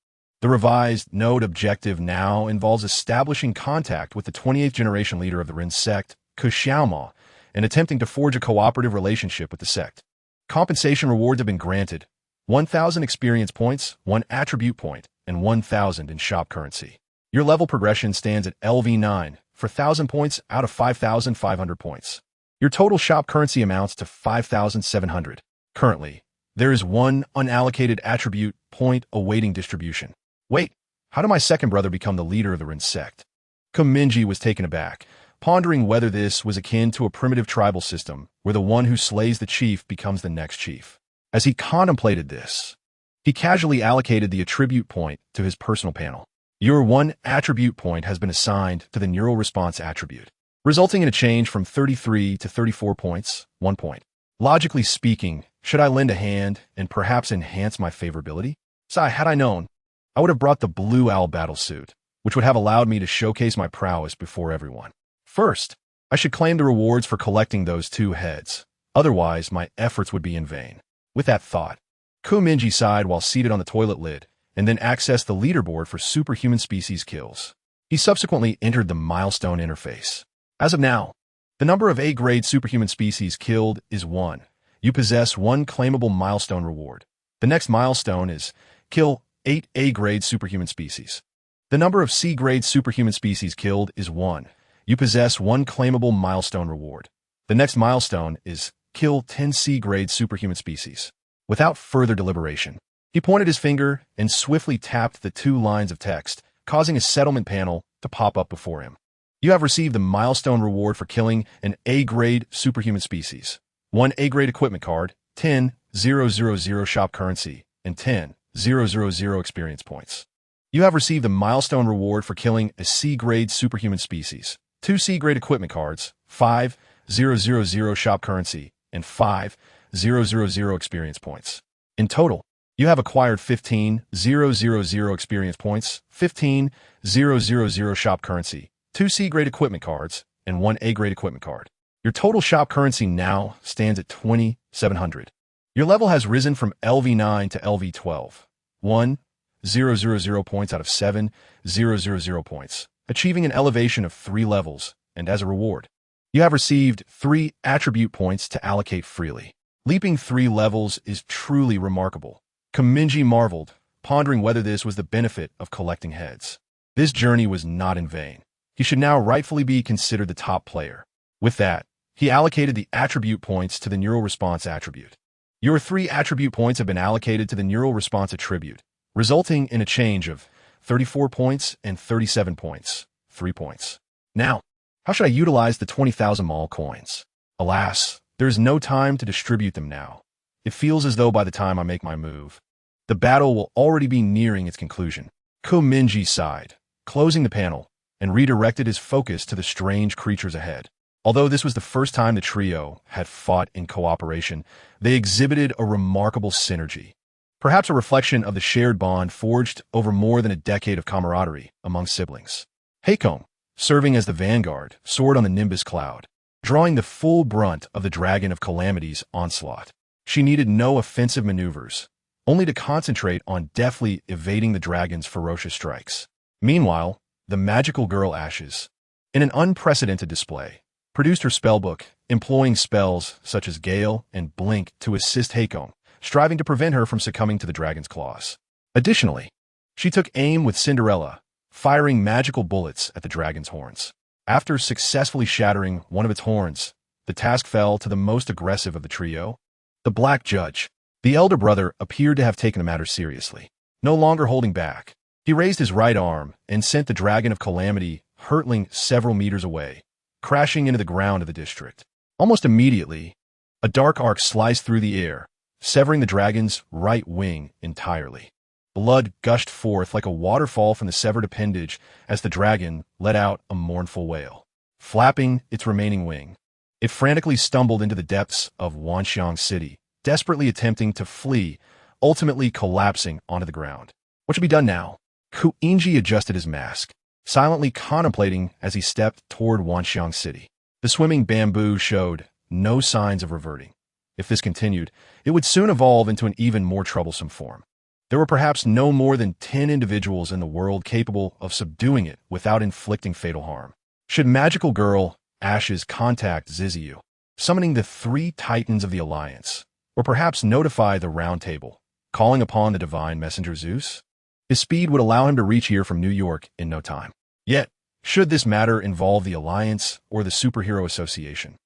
The revised node objective now involves establishing contact with the 28th generation leader of the Ren sect, Xiaomao, and attempting to forge a cooperative relationship with the sect. Compensation rewards have been granted: 1,000 experience points, 1 attribute point, and 1,000 in shop currency. Your level progression stands at LV9 for 1,000 points out of 5,500 points. Your total shop currency amounts to 5,700. Currently, there is 1 unallocated attribute point awaiting distribution. Wait, how did my second brother become the leader of the Ren sect? Mingye was taken aback, pondering whether this was akin to a primitive tribal system where the one who slays the chief becomes the next chief. As he contemplated this, he casually allocated the attribute point to his personal panel. Your 1 attribute point has been assigned to the neural response attribute, resulting in a change from 33 to 34 points, 1 point. Logically speaking, should I lend a hand and perhaps enhance my favorability? Had I known, I would have brought the Blue Owl battlesuit, which would have allowed me to showcase my prowess before everyone. First, I should claim the rewards for collecting those 2 heads. Otherwise, my efforts would be in vain. With that thought, Mingye sighed while seated on the toilet lid and then accessed the leaderboard for superhuman species kills. He subsequently entered the milestone interface. As of now, the number of A-grade superhuman species killed is 1. You possess 1 claimable milestone reward. The next milestone is kill 8 A-grade superhuman species. The number of C-grade superhuman species killed is 1. You possess 1 claimable milestone reward. The next milestone is kill 10 C-grade superhuman species. Without further deliberation, he pointed his finger and swiftly tapped the 2 lines of text, causing a settlement panel to pop up before him. You have received the milestone reward for killing an A-grade superhuman species. 1 A-grade equipment card, 10,000 shop currency, and 10,000 experience points. You have received the milestone reward for killing a C-grade superhuman species. 2 C-grade equipment cards, 5,000 shop currency, and 5,000 experience points. In total, you have acquired 15,000 experience points, 15,000 shop currency, 2 C-grade equipment cards, and 1 A-grade equipment card. Your total shop currency now stands at 2,700. Your level has risen from LV9 to LV12. 1,000 points out of 7,000 points, achieving an elevation of 3 levels, and as a reward, you have received 3 attribute points to allocate freely. Leaping 3 levels is truly remarkable. Mingye marveled, pondering whether this was the benefit of collecting heads. This journey was not in vain. He should now rightfully be considered the top player. With that, he allocated the attribute points to the neural response attribute. Your 3 attribute points have been allocated to the neural response attribute, resulting in a change of 34 points and 37 points, 3 points. Now, how should I utilize the 20,000 mall coins? Alas, there is no time to distribute them now. It feels as though by the time I make my move, the battle will already be nearing its conclusion. Mingye sighed, closing the panel, and redirected his focus to the strange creatures ahead. Although this was the first time the trio had fought in cooperation, they exhibited a remarkable synergy. Perhaps a reflection of the shared bond forged over more than a decade of camaraderie among siblings. Heikong, serving as the vanguard, soared on the Nimbus cloud, drawing the full brunt of the Dragon of Calamity's onslaught. She needed no offensive maneuvers, only to concentrate on deftly evading the dragon's ferocious strikes. Meanwhile, the magical girl Ashes, in an unprecedented display, produced her spellbook, employing spells such as Gale and Blink to assist Heikong, striving to prevent her from succumbing to the dragon's claws. Additionally, she took aim with Cinderella, firing magical bullets at the dragon's horns. After successfully shattering one of its horns, the task fell to the most aggressive of the trio, the Black Judge. The elder brother appeared to have taken the matter seriously. No longer holding back, he raised his right arm and sent the Dragon of Calamity hurtling several meters away, crashing into the ground of the district. Almost immediately, a dark arc sliced through the air, severing the dragon's right wing entirely. Blood gushed forth like a waterfall from the severed appendage as the dragon let out a mournful wail. Flapping its remaining wing, it frantically stumbled into the depths of Wanxiang City, desperately attempting to flee, ultimately collapsing onto the ground. What should be done now? Mingye adjusted his mask, silently contemplating as he stepped toward Wanxiang City. The swimming bamboo showed no signs of reverting. If this continued, it would soon evolve into an even more troublesome form. There were perhaps no more than 10 individuals in the world capable of subduing it without inflicting fatal harm. Should magical girl Ashes contact Ziziu, summoning the 3 titans of the Alliance, or perhaps notify the Round Table, calling upon the divine messenger Zeus? His speed would allow him to reach here from New York in no time. Yet, should this matter involve the Alliance or the Superhero Association,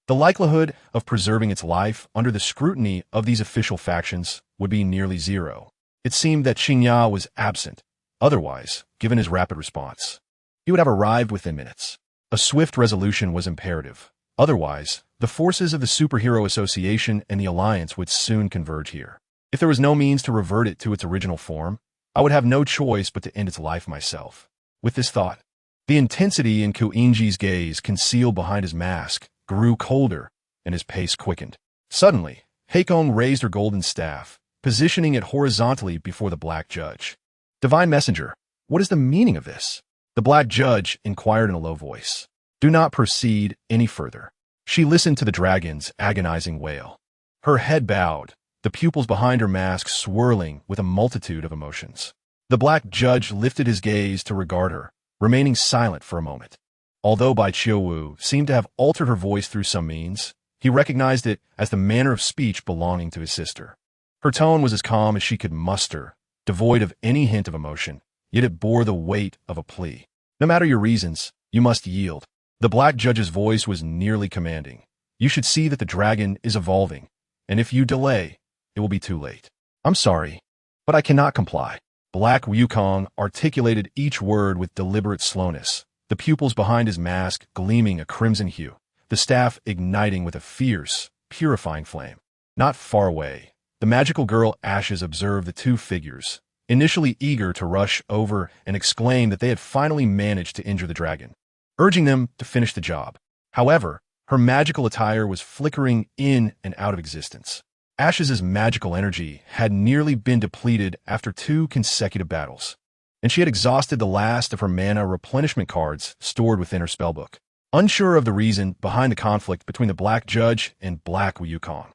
the likelihood of preserving its life under the scrutiny of these official factions would be nearly zero. It seemed that Xingya was absent. Otherwise, given his rapid response, he would have arrived within minutes. A swift resolution was imperative. Otherwise, the forces of the Superhero Association and the Alliance would soon converge here. If there was no means to revert it to its original form, I would have no choice but to end its life myself. With this thought, the intensity in Mingye's gaze concealed behind his mask grew colder, and his pace quickened. Suddenly, Heikong raised her golden staff, positioning it horizontally before the Black Judge. Divine Messenger, what is the meaning of this? The Black Judge inquired in a low voice. Do not proceed any further. She listened to the dragon's agonizing wail. Her head bowed, the pupils behind her mask swirling with a multitude of emotions. The black judge lifted his gaze to regard her, remaining silent for a moment. Although Bai Qiuwu seemed to have altered her voice through some means, he recognized it as the manner of speech belonging to his sister. Her tone was as calm as she could muster, devoid of any hint of emotion, yet it bore the weight of a plea. No matter your reasons, you must yield. The black judge's voice was nearly commanding. You should see that the dragon is evolving, and if you delay, it will be too late. I'm sorry, but I cannot comply. Black Wukong articulated each word with deliberate slowness, the pupils behind his mask gleaming a crimson hue, the staff igniting with a fierce, purifying flame. Not far away, the magical girl Ashes observed the two figures, initially eager to rush over and exclaim that they had finally managed to injure the dragon, urging them to finish the job. However, her magical attire was flickering in and out of existence. Ash's magical energy had nearly been depleted after 2 consecutive battles, and she had exhausted the last of her mana replenishment cards stored within her spellbook. Unsure of the reason behind the conflict between the Black Judge and Black Wukong,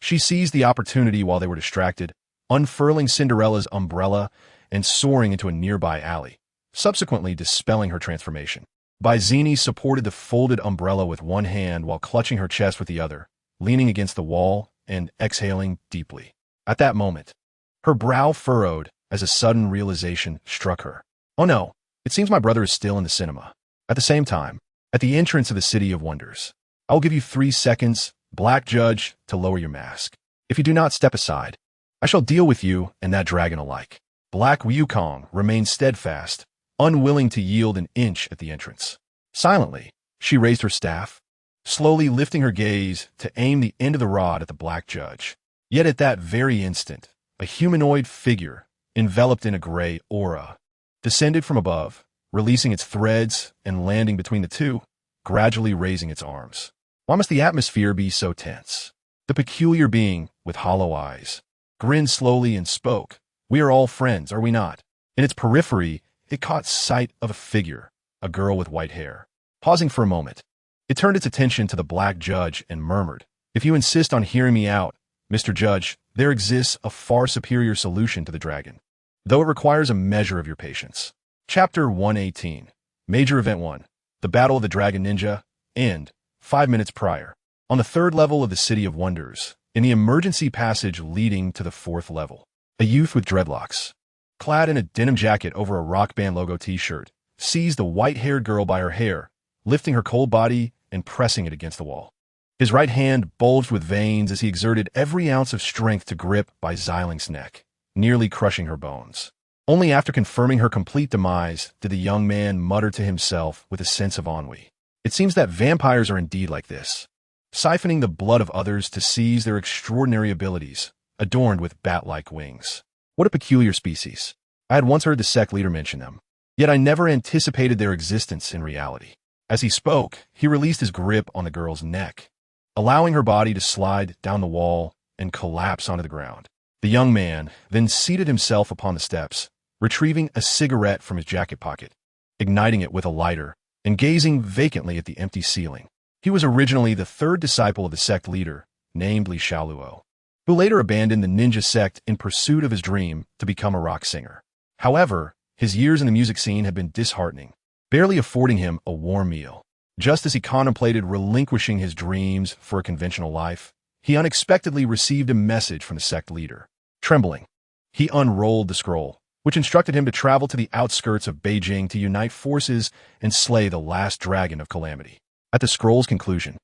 she seized the opportunity while they were distracted, unfurling Cinderella's umbrella and soaring into a nearby alley, subsequently dispelling her transformation. Baizini supported the folded umbrella with one hand while clutching her chest with the other, leaning against the wall and exhaling deeply. At that moment, her brow furrowed as a sudden realization struck her. Oh no, it seems my brother is still in the cinema. At the same time, at the entrance of the City of Wonders, I will give you 3 seconds, Black Judge, to lower your mask. If you do not step aside, I shall deal with you and that dragon alike. Black Wukong remained steadfast, unwilling to yield an inch at the entrance. Silently, she raised her staff, slowly lifting her gaze to aim the end of the rod at the Black Judge. Yet at that very instant, a humanoid figure, enveloped in a gray aura, descended from above, releasing its threads and landing between the two, gradually raising its arms. Why must the atmosphere be so tense? The peculiar being, with hollow eyes, grinned slowly and spoke. We are all friends, are we not? In its periphery, it caught sight of a figure, a girl with white hair. Pausing for a moment, it turned its attention to the Black Judge and murmured, "If you insist on hearing me out, Mr. Judge, there exists a far superior solution to the dragon, though it requires a measure of your patience." Chapter 118, Major Event 1, The Battle of the Dragon Ninja, End, 5 minutes prior. On the 3rd level of the City of Wonders, in the emergency passage leading to the 4th level, a youth with dreadlocks, clad in a denim jacket over a Rock Band logo t-shirt, seized the white-haired girl by her hair, lifting her cold body and pressing it against the wall. His right hand bulged with veins as he exerted every ounce of strength to grip Bai Ziling's neck, nearly crushing her bones. Only after confirming her complete demise did the young man mutter to himself with a sense of ennui. It seems that vampires are indeed like this, siphoning the blood of others to seize their extraordinary abilities, adorned with bat-like wings. What a peculiar species. I had once heard the sect leader mention them, yet I never anticipated their existence in reality. As he spoke, he released his grip on the girl's neck, allowing her body to slide down the wall and collapse onto the ground. The young man then seated himself upon the steps, retrieving a cigarette from his jacket pocket, igniting it with a lighter, and gazing vacantly at the empty ceiling. He was originally the 3rd disciple of the sect leader, named Li Xiaoluo, who later abandoned the ninja sect in pursuit of his dream to become a rock singer. However, his years in the music scene had been disheartening, barely affording him a warm meal. Just as he contemplated relinquishing his dreams for a conventional life, he unexpectedly received a message from the sect leader. Trembling, he unrolled the scroll, which instructed him to travel to the outskirts of Beijing to unite forces and slay the last dragon of calamity. At the scroll's conclusion,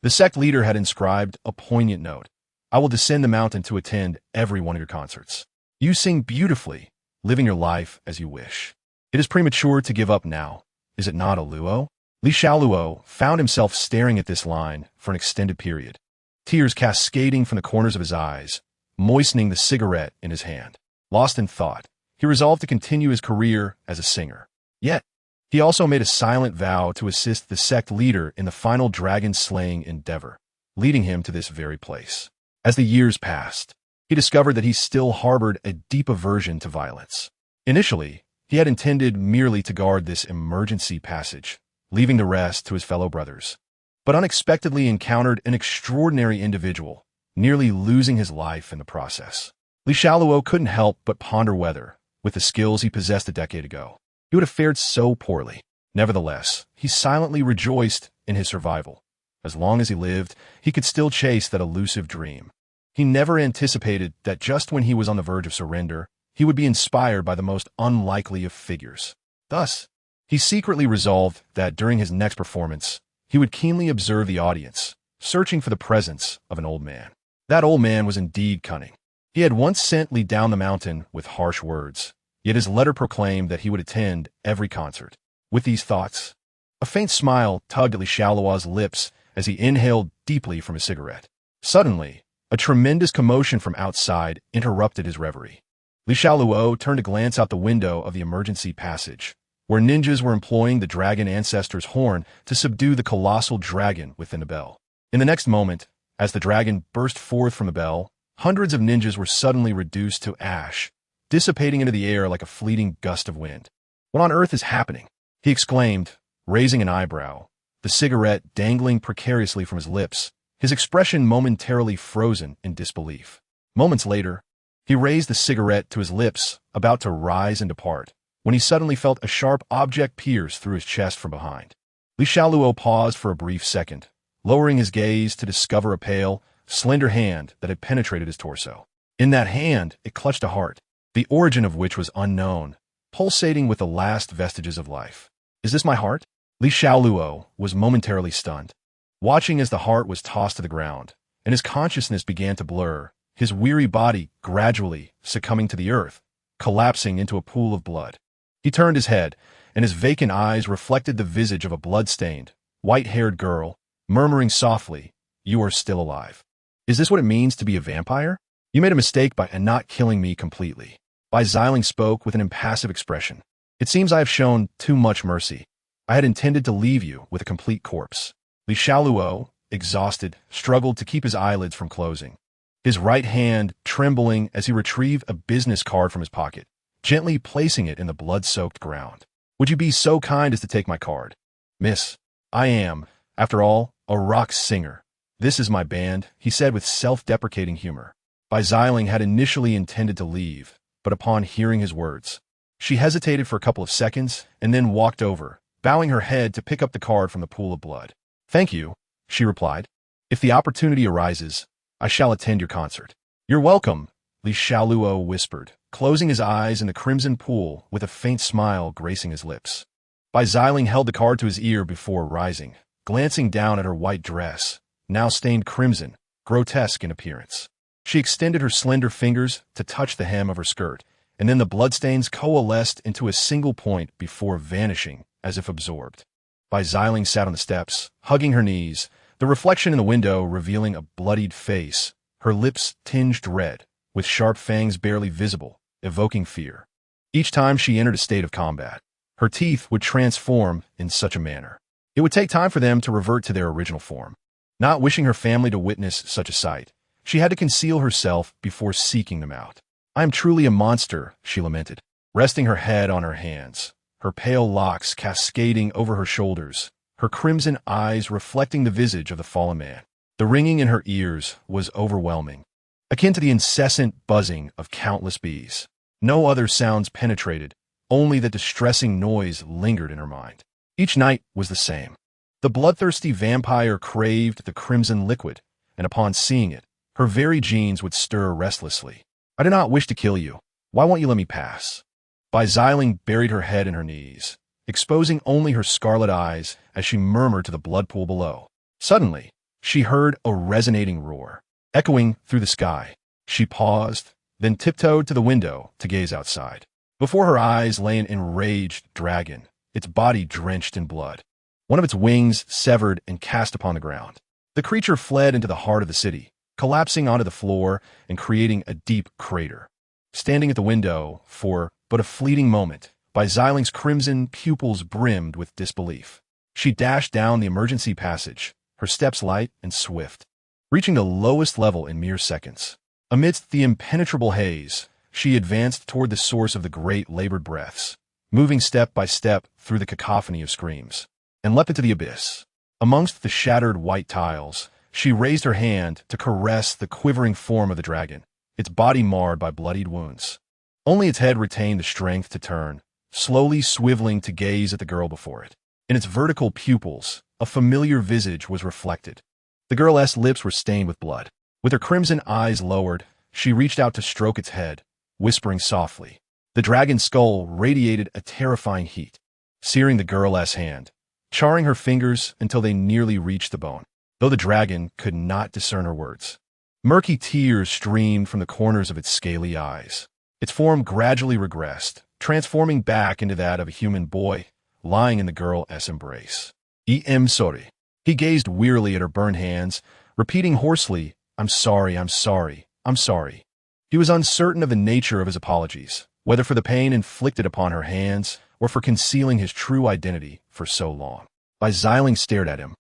the sect leader had inscribed a poignant note. "I will descend the mountain to attend every one of your concerts. You sing beautifully, living your life as you wish. It is premature to give up now, is it not, Luo?" Li Xiaoluo found himself staring at this line for an extended period, tears cascading from the corners of his eyes, moistening the cigarette in his hand. Lost in thought, he resolved to continue his career as a singer. Yet, he also made a silent vow to assist the sect leader in the final dragon-slaying endeavor, leading him to this very place. As the years passed, he discovered that he still harbored a deep aversion to violence. Initially, he had intended merely to guard this emergency passage, leaving the rest to his fellow brothers, but unexpectedly encountered an extraordinary individual, nearly losing his life in the process. Li Xiaoluo couldn't help but ponder whether, With the skills he possessed a decade ago, he would have fared so poorly. Nevertheless, he silently rejoiced in his survival. As long as he lived, he could still chase that elusive dream. He never anticipated that just when he was on the verge of surrender, he would be inspired by the most unlikely of figures. Thus, he secretly resolved that during his next performance, he would keenly observe the audience, searching for the presence of an old man. That old man was indeed cunning. He had once sent Li down the mountain with harsh words, yet his letter proclaimed that he would attend every concert. With these thoughts, a faint smile tugged at Li Xiaoluo's lips as he inhaled deeply from his cigarette. Suddenly, a tremendous commotion from outside interrupted his reverie. Li Xiaoluo turned to glance out the window of the emergency passage, where ninjas were employing the dragon ancestor's horn to subdue the colossal dragon within the bell. In the next moment, as the dragon burst forth from the bell, hundreds of ninjas were suddenly reduced to ash, dissipating into the air like a fleeting gust of wind. What on earth is happening? He exclaimed, raising an eyebrow, the cigarette dangling precariously from his lips, his expression momentarily frozen in disbelief. Moments later, he raised the cigarette to his lips, about to rise and depart, when he suddenly felt a sharp object pierce through his chest from behind. Li Xiaoluo paused for a brief second, lowering his gaze to discover a pale, slender hand that had penetrated his torso. In that hand, it clutched a heart, the origin of which was unknown, pulsating with the last vestiges of life. Is this my heart? Li Xiaoluo was momentarily stunned, watching as the heart was tossed to the ground, and his consciousness began to blur, his weary body gradually succumbing to the earth, collapsing into a pool of blood. He turned his head, and his vacant eyes reflected the visage of a blood-stained, white-haired girl, murmuring softly, "You are still alive. Is this what it means to be a vampire? You made a mistake by not killing me completely." Bai Xiling spoke with an impassive expression. "It seems I have shown too much mercy. I had intended to leave you with a complete corpse." Li Xiaoluo, exhausted, struggled to keep his eyelids from closing, his right hand trembling as he retrieved a business card from his pocket, gently placing it in the blood-soaked ground. "Would you be so kind as to take my card? Miss, I am, after all, a rock singer. This is my band," he said with self-deprecating humor. Bai Xiling had initially intended to leave, but upon hearing his words, she hesitated for a couple of seconds and then walked over, bowing her head to pick up the card from the pool of blood. "Thank you," she replied. "If the opportunity arises, I shall attend your concert." "You're welcome," Li Xiaoluo whispered, closing his eyes in the crimson pool with a faint smile gracing his lips. Bai Xiling held the card to his ear before rising, glancing down at her white dress, now stained crimson, grotesque in appearance. She extended her slender fingers to touch the hem of her skirt, and then the bloodstains coalesced into a single point before vanishing as if absorbed. Bai Xiling sat on the steps, hugging her knees, the reflection in the window revealing a bloodied face, her lips tinged red, with sharp fangs barely visible, evoking fear. Each time she entered a state of combat, her teeth would transform in such a manner. It would take time for them to revert to their original form. Not wishing her family to witness such a sight, she had to conceal herself before seeking them out. "I am truly a monster," she lamented, resting her head on her hands, her pale locks cascading over her shoulders, her crimson eyes reflecting the visage of the fallen man. The ringing in her ears was overwhelming, akin to the incessant buzzing of countless bees. No other sounds penetrated, only the distressing noise lingered in her mind. Each night was the same. The bloodthirsty vampire craved the crimson liquid, and upon seeing it, her very genes would stir restlessly. "I do not wish to kill you. Why won't you let me pass?" Bai Xiling buried her head in her knees, exposing only her scarlet eyes as she murmured to the blood pool below. Suddenly, she heard a resonating roar, echoing through the sky. She paused, then tiptoed to the window to gaze outside. Before her eyes lay an enraged dragon, its body drenched in blood, one of its wings severed and cast upon the ground. The creature fled into the heart of the city, collapsing onto the floor and creating a deep crater. Standing at the window for but a fleeting moment, Bai Xiling's crimson pupils brimmed with disbelief. She dashed down the emergency passage, her steps light and swift, reaching the lowest level in mere seconds. Amidst the impenetrable haze, she advanced toward the source of the great labored breaths, moving step by step through the cacophony of screams, and leapt into the abyss. Amongst the shattered white tiles, she raised her hand to caress the quivering form of the dragon, its body marred by bloodied wounds. Only its head retained the strength to turn, slowly swiveling to gaze at the girl before it. In its vertical pupils, a familiar visage was reflected. The girl's lips were stained with blood. With her crimson eyes lowered, she reached out to stroke its head, whispering softly. The dragon's skull radiated a terrifying heat, searing the girl's hand, charring her fingers until they nearly reached the bone, though the dragon could not discern her words. Murky tears streamed from the corners of its scaly eyes. Its form gradually regressed, transforming back into that of a human boy, lying in the girl's embrace. I'm sorry. He gazed wearily at her burned hands, repeating hoarsely, I'm sorry, I'm sorry, I'm sorry. He was uncertain of the nature of his apologies, whether for the pain inflicted upon her hands or for concealing his true identity for so long. Bai Xiling stared at him,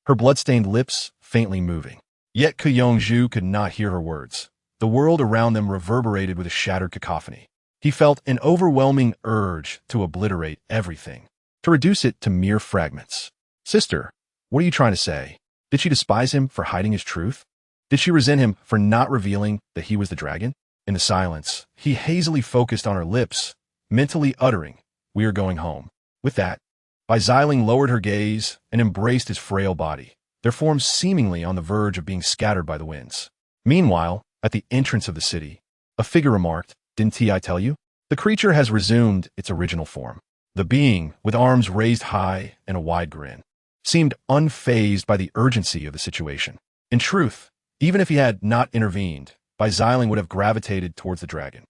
her blood-stained lips faintly moving. Yet Kuyongju could not hear her words. The world around them reverberated with a shattered cacophony. He felt an overwhelming urge to obliterate everything, to reduce it to mere fragments. Sister, what are you trying to say? Did she despise him for hiding his truth? Did she resent him for not revealing that he was the dragon? In the silence, he hazily focused on her lips, mentally uttering, we are going home. With that, Bai Xiling lowered her gaze and embraced his frail body, their forms seemingly on the verge of being scattered by the winds. Meanwhile, at the entrance of the city, a figure remarked, didn't I tell you? The creature has resumed its original form. The being, with arms raised high and a wide grin, seemed unfazed by the urgency of the situation. In truth, even if he had not intervened, Bai Xiling would have gravitated towards the dragon.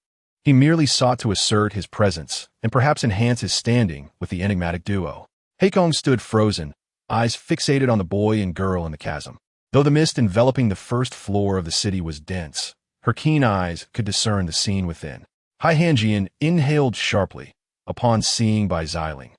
He merely sought to assert his presence and perhaps enhance his standing with the enigmatic duo. Heikong stood frozen, eyes fixated on the boy and girl in the chasm. Though the mist enveloping the first floor of the city was dense, her keen eyes could discern the scene within. Hai Hanjian inhaled sharply upon seeing Bai Xiling.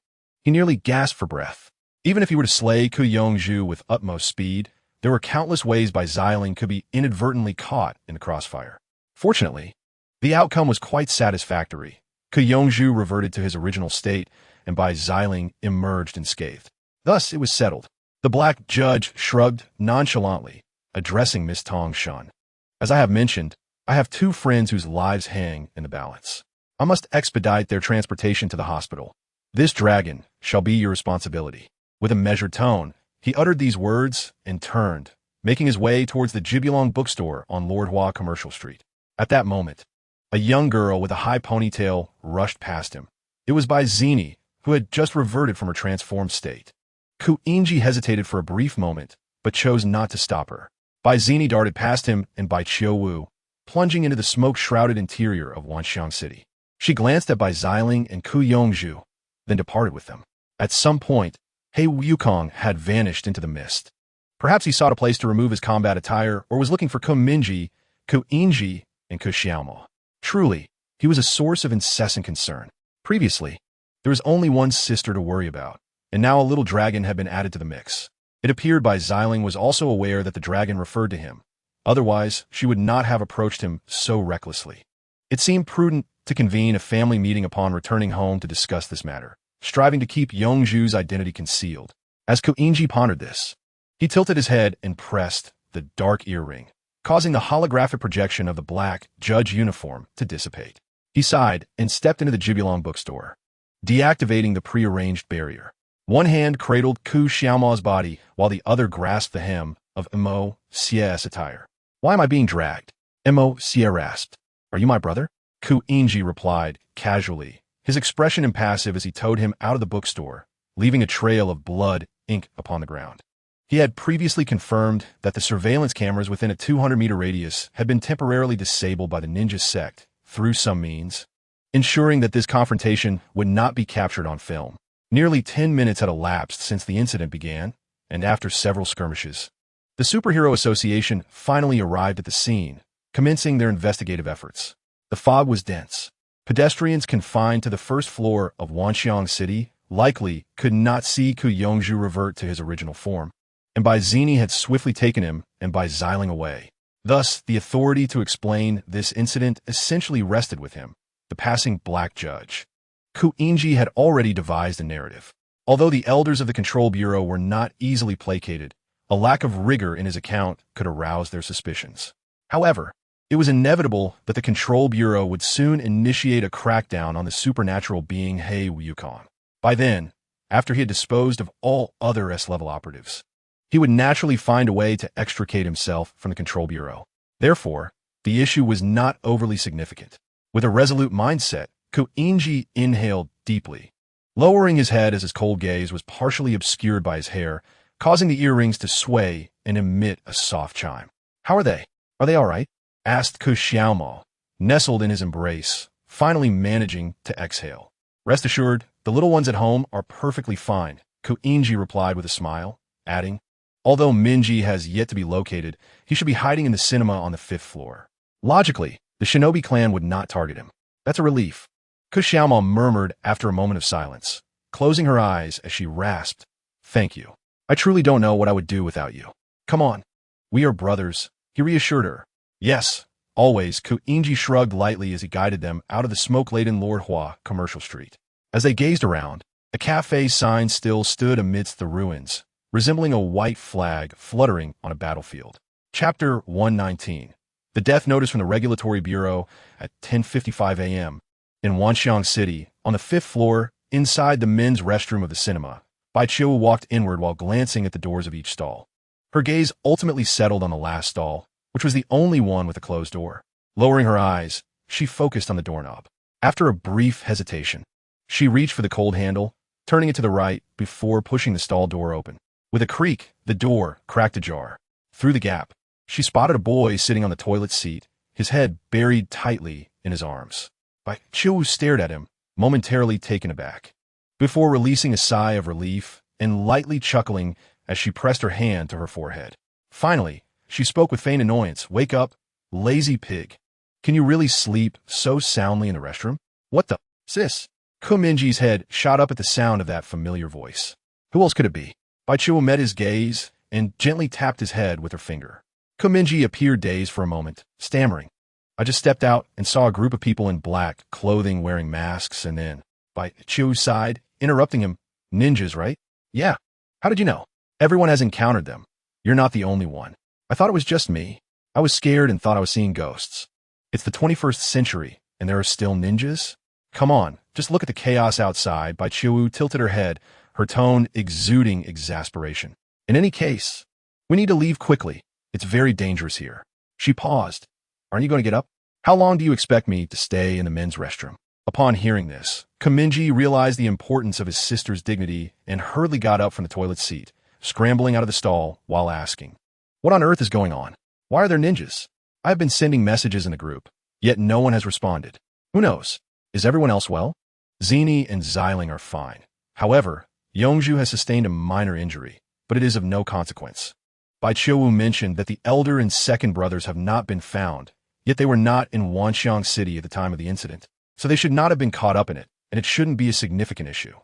He nearly gasped for breath. Even if he were to slay Kuyongju with utmost speed, there were countless ways Bai Xiling could be inadvertently caught in the crossfire. Fortunately, the outcome was quite satisfactory. Kuyongju reverted to his original state, and Bai Xiling emerged unscathed. Thus it was settled. The black judge shrugged nonchalantly, addressing Miss Tong Shun. As I have mentioned, I have two friends whose lives hang in the balance. I must expedite their transportation to the hospital. This dragon shall be your responsibility. With a measured tone, he uttered these words and turned, making his way towards the Jibulong bookstore on Lord Hua Commercial Street. At that moment, a young girl with a high ponytail rushed past him. It was Bai Zini, who had just reverted from her transformed state. Ku Ingji hesitated for a brief moment, but chose not to stop her. Bai Zini darted past him and Bai Qiuwu, plunging into the smoke-shrouded interior of Wanxiang City. She glanced at Bai Xiling and Kuyongju, then departed with them. At some point, He Wukong had vanished into the mist. Perhaps he sought a place to remove his combat attire or was looking for Ku Mingye, Ku Ingji, and Ku Xiaomo. Truly, he was a source of incessant concern. Previously, there was only one sister to worry about, and now a little dragon had been added to the mix. It appeared Bai Xiling was also aware that the dragon referred to him. Otherwise, she would not have approached him so recklessly. It seemed prudent to convene a family meeting upon returning home to discuss this matter, striving to keep Yongju's identity concealed. As Ku Ingji pondered this, he tilted his head and pressed the dark earring, causing the holographic projection of the black judge uniform to dissipate. He sighed and stepped into the Jibulong bookstore, deactivating the prearranged barrier. One hand cradled Ku Xiaoma's body while the other grasped the hem of Mo Xie's attire. Why am I being dragged? Mo Xie rasped. Are you my brother? Ku Ingji replied casually, his expression impassive as he towed him out of the bookstore, leaving a trail of blood ink upon the ground. He had previously confirmed that the surveillance cameras within a 200-meter radius had been temporarily disabled by the ninja sect through some means, ensuring that this confrontation would not be captured on film. Nearly 10 minutes had elapsed since the incident began, and after several skirmishes, the Superhero Association finally arrived at the scene, commencing their investigative efforts. The fog was dense. Pedestrians confined to the first floor of Wanxiang City likely could not see Kuyongju revert to his original form, and Bai Zini had swiftly taken him and Bai Xiling away. Thus, the authority to explain this incident essentially rested with him, the passing black judge. Ku Ingji had already devised a narrative. Although the elders of the Control Bureau were not easily placated, a lack of rigor in his account could arouse their suspicions. However, It was inevitable that the Control Bureau would soon initiate a crackdown on the supernatural being Hei Yukon. By then, after he had disposed of all other S-level operatives, he would naturally find a way to extricate himself from the Control Bureau. Therefore, the issue was not overly significant. With a resolute mindset, Koinji inhaled deeply, lowering his head as his cold gaze was partially obscured by his hair, causing the earrings to sway and emit a soft chime. "How are they? Are they all right?" asked Ku Xiaomo, nestled in his embrace, finally managing to exhale. "Rest assured, the little ones at home are perfectly fine," Koinji replied with a smile, adding, "Although Mingye has yet to be located, he should be hiding in the cinema on the 5th floor. Logically, the shinobi clan would not target him. That's a relief." Ku Xiaomo murmured after a moment of silence, closing her eyes as she rasped, "Thank you. I truly don't know what I would do without you. Come on. We are brothers," he reassured her. "Yes, always," Koinji shrugged lightly as he guided them out of the smoke-laden Lord Hua commercial street. As they gazed around, a cafe sign still stood amidst the ruins, resembling a white flag fluttering on a battlefield. Chapter 119. The death notice from the Regulatory Bureau at 10:55 a.m. In Wanxiang City, on the 5th floor, inside the men's restroom of the cinema, Bai Qiu walked inward while glancing at the doors of each stall. Her gaze ultimately settled on the last stall, which was the only one with a closed door. Lowering her eyes, she focused on the doorknob. After a brief hesitation, she reached for the cold handle, turning it to the right before pushing the stall door open. With a creak, the door cracked ajar. Through the gap, she spotted a boy sitting on the toilet seat, his head buried tightly in his arms. Bai Qiu stared at him, momentarily taken aback, before releasing a sigh of relief and lightly chuckling as she pressed her hand to her forehead. Finally, she spoke with faint annoyance. "Wake up, lazy pig. Can you really sleep so soundly in the restroom?" "What the, sis?" Kumingji's head shot up at the sound of that familiar voice. Who else could it be? Bai Qiu met his gaze and gently tapped his head with her finger. Kumingji appeared dazed for a moment, stammering, "I just stepped out and saw a group of people in black clothing wearing masks and then..." Bai Qiu sighed, interrupting him. "Ninjas, right?" "Yeah. How did you know?" "Everyone has encountered them. You're not the only one." "I thought it was just me. I was scared and thought I was seeing ghosts." "It's the 21st century, and there are still ninjas? Come on, just look at the chaos outside." Bai Qiu tilted her head, her tone exuding exasperation. "In any case, we need to leave quickly. It's very dangerous here." She paused. "Aren't you going to get up? How long do you expect me to stay in the men's restroom?" Upon hearing this, Kumingji realized the importance of his sister's dignity and hurriedly got up from the toilet seat, scrambling out of the stall while asking, "What on earth is going on? Why are there ninjas? I have been sending messages in the group, yet no one has responded. Who knows? Is everyone else well?" "Zini and Xiling are fine. However, Yongzhu has sustained a minor injury, but it is of no consequence." Bai Qiu mentioned that the elder and second brothers have not been found, yet they were not in Wanxiang City at the time of the incident, so they should not have been caught up in it, and it shouldn't be a significant issue.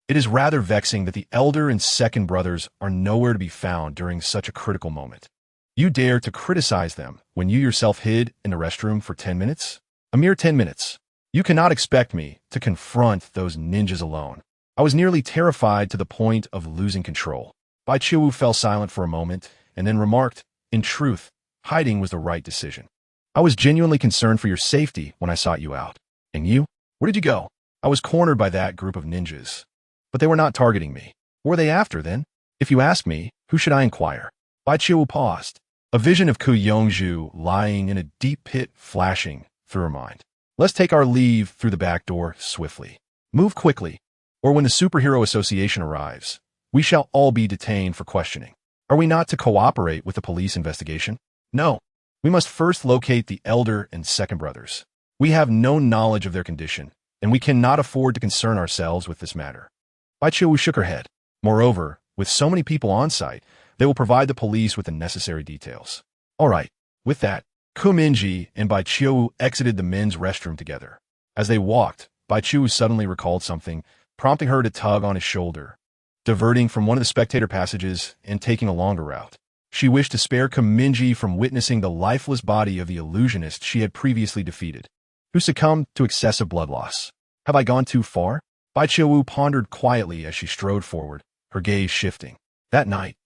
It is rather vexing that the elder and second brothers are nowhere to be found during such a critical moment. You dare to criticize them when you yourself hid in the restroom for 10 minutes? A mere 10 minutes. You cannot expect me to confront those ninjas alone. I was nearly terrified to the point of losing control." Bai Qiu fell silent for a moment and then remarked, "In truth, hiding was the right decision. I was genuinely concerned for your safety when I sought you out. And you? Where did you go?" "I was cornered by that group of ninjas. But they were not targeting me. What were they after, then? If you ask me, who should I inquire?" Bai Qiu paused, a vision of Ku Yongzhu lying in a deep pit flashing through her mind. "Let's take our leave through the back door swiftly. Move quickly, or when the Superhero Association arrives, we shall all be detained for questioning. Are we not to cooperate with the police investigation?" "No. We must first locate the elder and second brothers. We have no knowledge of their condition, and we cannot afford to concern ourselves with this matter." Bai Qiu shook her head. "Moreover, with so many people on site, they will provide the police with the necessary details." "All right." With that, Kumingji and Bai Qiu exited the men's restroom together. As they walked, Bai Qiu suddenly recalled something, prompting her to tug on his shoulder, diverting from one of the spectator passages and taking a longer route. She wished to spare Kumingji from witnessing the lifeless body of the illusionist she had previously defeated, who succumbed to excessive blood loss. Have I gone too far? Bai Qiu pondered quietly as she strode forward, her gaze shifting. That night,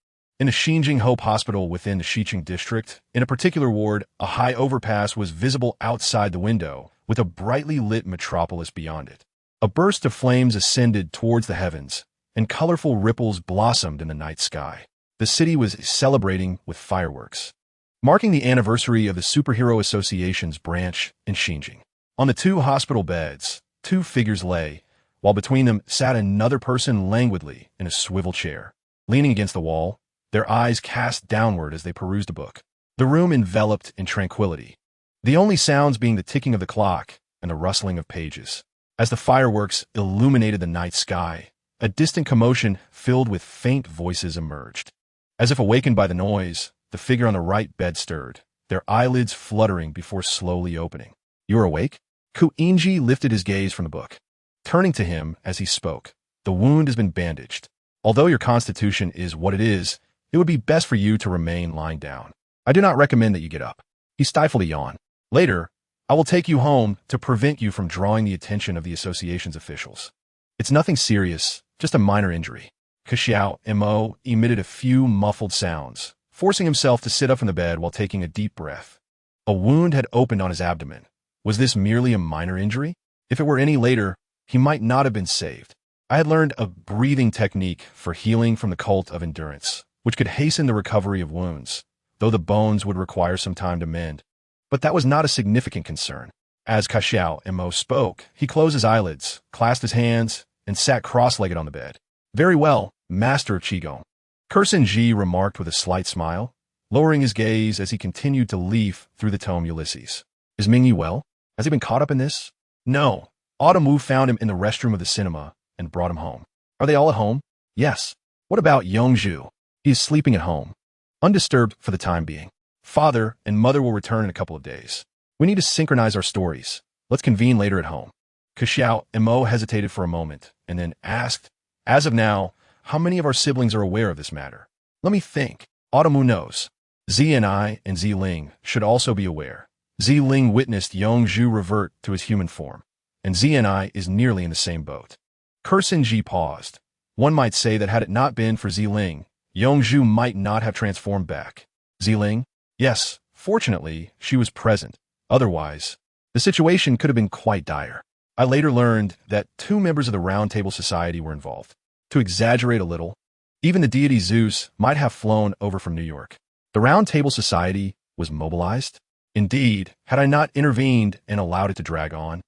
In the Xinjiang Hope Hospital within the Xiqing district, in a particular ward, a high overpass was visible outside the window, with a brightly lit metropolis beyond it. A burst of flames ascended towards the heavens, and colorful ripples blossomed in the night sky. The city was celebrating with fireworks, marking the anniversary of the Superhero Association's branch in Xinjiang. On the two hospital beds, two figures lay, while between them sat another person languidly in a swivel chair. Leaning against the wall, their eyes cast downward as they perused a book. The room enveloped in tranquility, the only sounds being the ticking of the clock and the rustling of pages. As the fireworks illuminated the night sky, a distant commotion filled with faint voices emerged. As if awakened by the noise, the figure on the right bed stirred, their eyelids fluttering before slowly opening. "You are awake?" Mingye lifted his gaze from the book. Turning to him as he spoke, "The wound has been bandaged. Although your constitution is what it is, it would be best for you to remain lying down. I do not recommend that you get up." He stifled a yawn. "Later, I will take you home to prevent you from drawing the attention of the association's officials. It's nothing serious, just a minor injury." Xiao Mo emitted a few muffled sounds, forcing himself to sit up from the bed while taking a deep breath. A wound had opened on his abdomen. Was this merely a minor injury? If it were any later, he might not have been saved. I had learned a breathing technique for healing from the cult of endurance, which could hasten the recovery of wounds, though the bones would require some time to mend. But that was not a significant concern. As Xiao Mo spoke, he closed his eyelids, clasped his hands, and sat cross-legged on the bed. "Very well, master of Qigong," Ji remarked with a slight smile, lowering his gaze as he continued to leaf through the tome Ulysses. "Is Mingye well? Has he been caught up in this?" "No. Autumn Wu found him in the restroom of the cinema and brought him home." "Are they all at home?" "Yes." "What about Yongzhu?" "He is sleeping at home, undisturbed for the time being. Father and mother will return in a couple of days. We need to synchronize our stories. Let's convene later at home." Xiao Mo hesitated for a moment and then asked, "As of now, how many of our siblings are aware of this matter?" "Let me think. Autumn Wu knows. Z and I and Ling should also be aware. Ling witnessed Yongzhu revert to his human form, and Z and I is nearly in the same boat." Ji paused. One might say that had it not been for Ling, Yongzhu might not have transformed back. Ling? Yes, fortunately, she was present. Otherwise, the situation could have been quite dire. I later learned that 2 members of the Round Table Society were involved. To exaggerate a little, even the deity Zeus might have flown over from New York. The Round Table Society was mobilized? Indeed, had I not intervened and allowed it to drag on,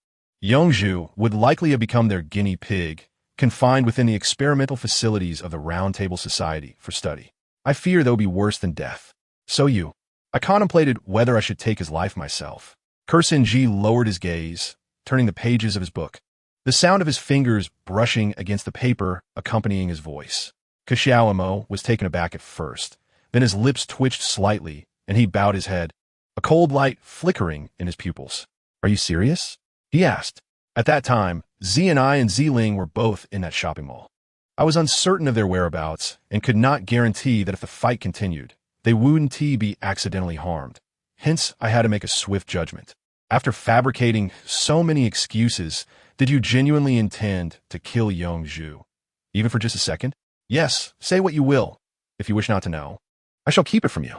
Yongzhu would likely have become their guinea pig, confined within the experimental facilities of the Round Table Society for study. I fear that would be worse than death. "So you." I contemplated whether I should take his life myself. Ji lowered his gaze, turning the pages of his book, the sound of his fingers brushing against the paper accompanying his voice. Xiao Mo was taken aback at first, then his lips twitched slightly, and he bowed his head, a cold light flickering in his pupils. "Are you serious?" he asked. At that time, Z and I and Ling were both in that shopping mall. I was uncertain of their whereabouts and could not guarantee that if the fight continued, they wouldn't be accidentally harmed. Hence, I had to make a swift judgment. After fabricating so many excuses, did you genuinely intend to kill Yongzhu? Even for just a second? "Yes, say what you will. If you wish not to know, I shall keep it from you."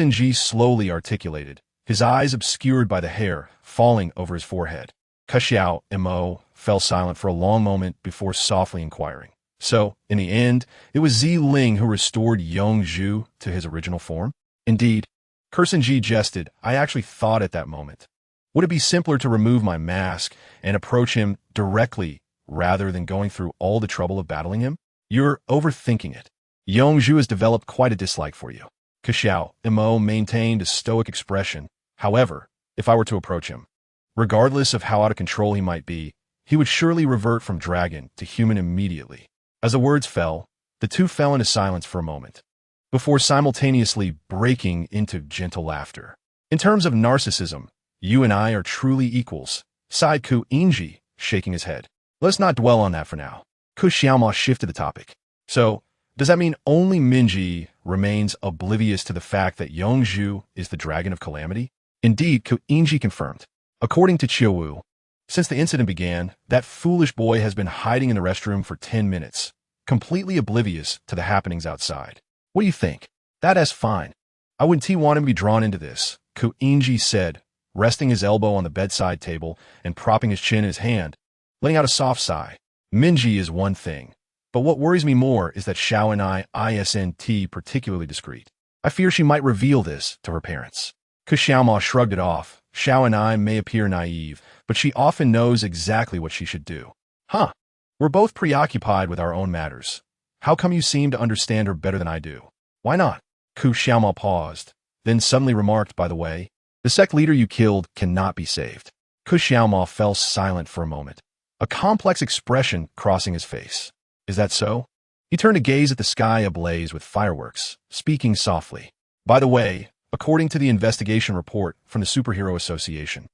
Ji slowly articulated, his eyes obscured by the hair falling over his forehead. Xiao Mo fell silent for a long moment before softly inquiring. "So, in the end, it was Ling who restored Yongzhu to his original form?" "Indeed." Ji jested. I actually thought at that moment, would it be simpler to remove my mask and approach him directly rather than going through all the trouble of battling him? "You're overthinking it. Yongzhu has developed quite a dislike for you." Xiao Mo maintained a stoic expression. "However, if I were to approach him, regardless of how out of control he might be, he would surely revert from dragon to human immediately." As the words fell, the two fell into silence for a moment, before simultaneously breaking into gentle laughter. "In terms of narcissism, you and I are truly equals," sighed Mingye, shaking his head. "Let's not dwell on that for now." Xiaoma shifted the topic. "So, does that mean only Mingye remains oblivious to the fact that Yongzhu is the Dragon of Calamity?" "Indeed," Mingye confirmed. "According to Qiuwu, since the incident began, that foolish boy has been hiding in the restroom for 10 minutes, completely oblivious to the happenings outside. What do you think? That's fine. I wouldn't want him to be drawn into this, Mingye said, resting his elbow on the bedside table and propping his chin in his hand, letting out a soft sigh. Mingye is one thing, but what worries me more is that Xiao and I isn't particularly discreet. I fear she might reveal this to her parents. Xiaoma shrugged it off. Xiao and I may appear naive, but she often knows exactly what she should do. Huh. We're both preoccupied with our own matters. How come you seem to understand her better than I do? Why not? Xiaoma paused, then suddenly remarked, by the way, the sect leader you killed cannot be saved. Xiaoma fell silent for a moment, a complex expression crossing his face. Is that so? He turned to gaze at the sky ablaze with fireworks, speaking softly. By the way, according to the investigation report from the Superhero Association,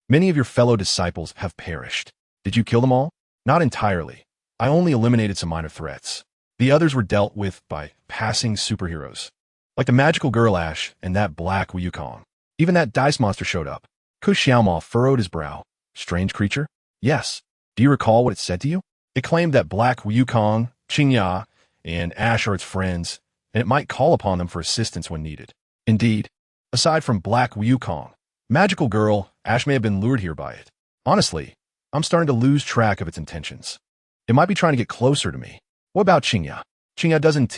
many of your fellow disciples have perished. Did you kill them all? Not entirely. I only eliminated some minor threats. The others were dealt with by passing superheroes, like the magical girl Ash and that black Wukong. Even that dice monster showed up. Xiaoma furrowed his brow. Strange creature? Yes. Do you recall what it said to you? It claimed that black Wukong, Mingye, and Ash are its friends, and it might call upon them for assistance when needed. Indeed, aside from black Wukong, magical girl, Ash may have been lured here by it. Honestly, I'm starting to lose track of its intentions. It might be trying to get closer to me. What about Mingye? Mingye doesn't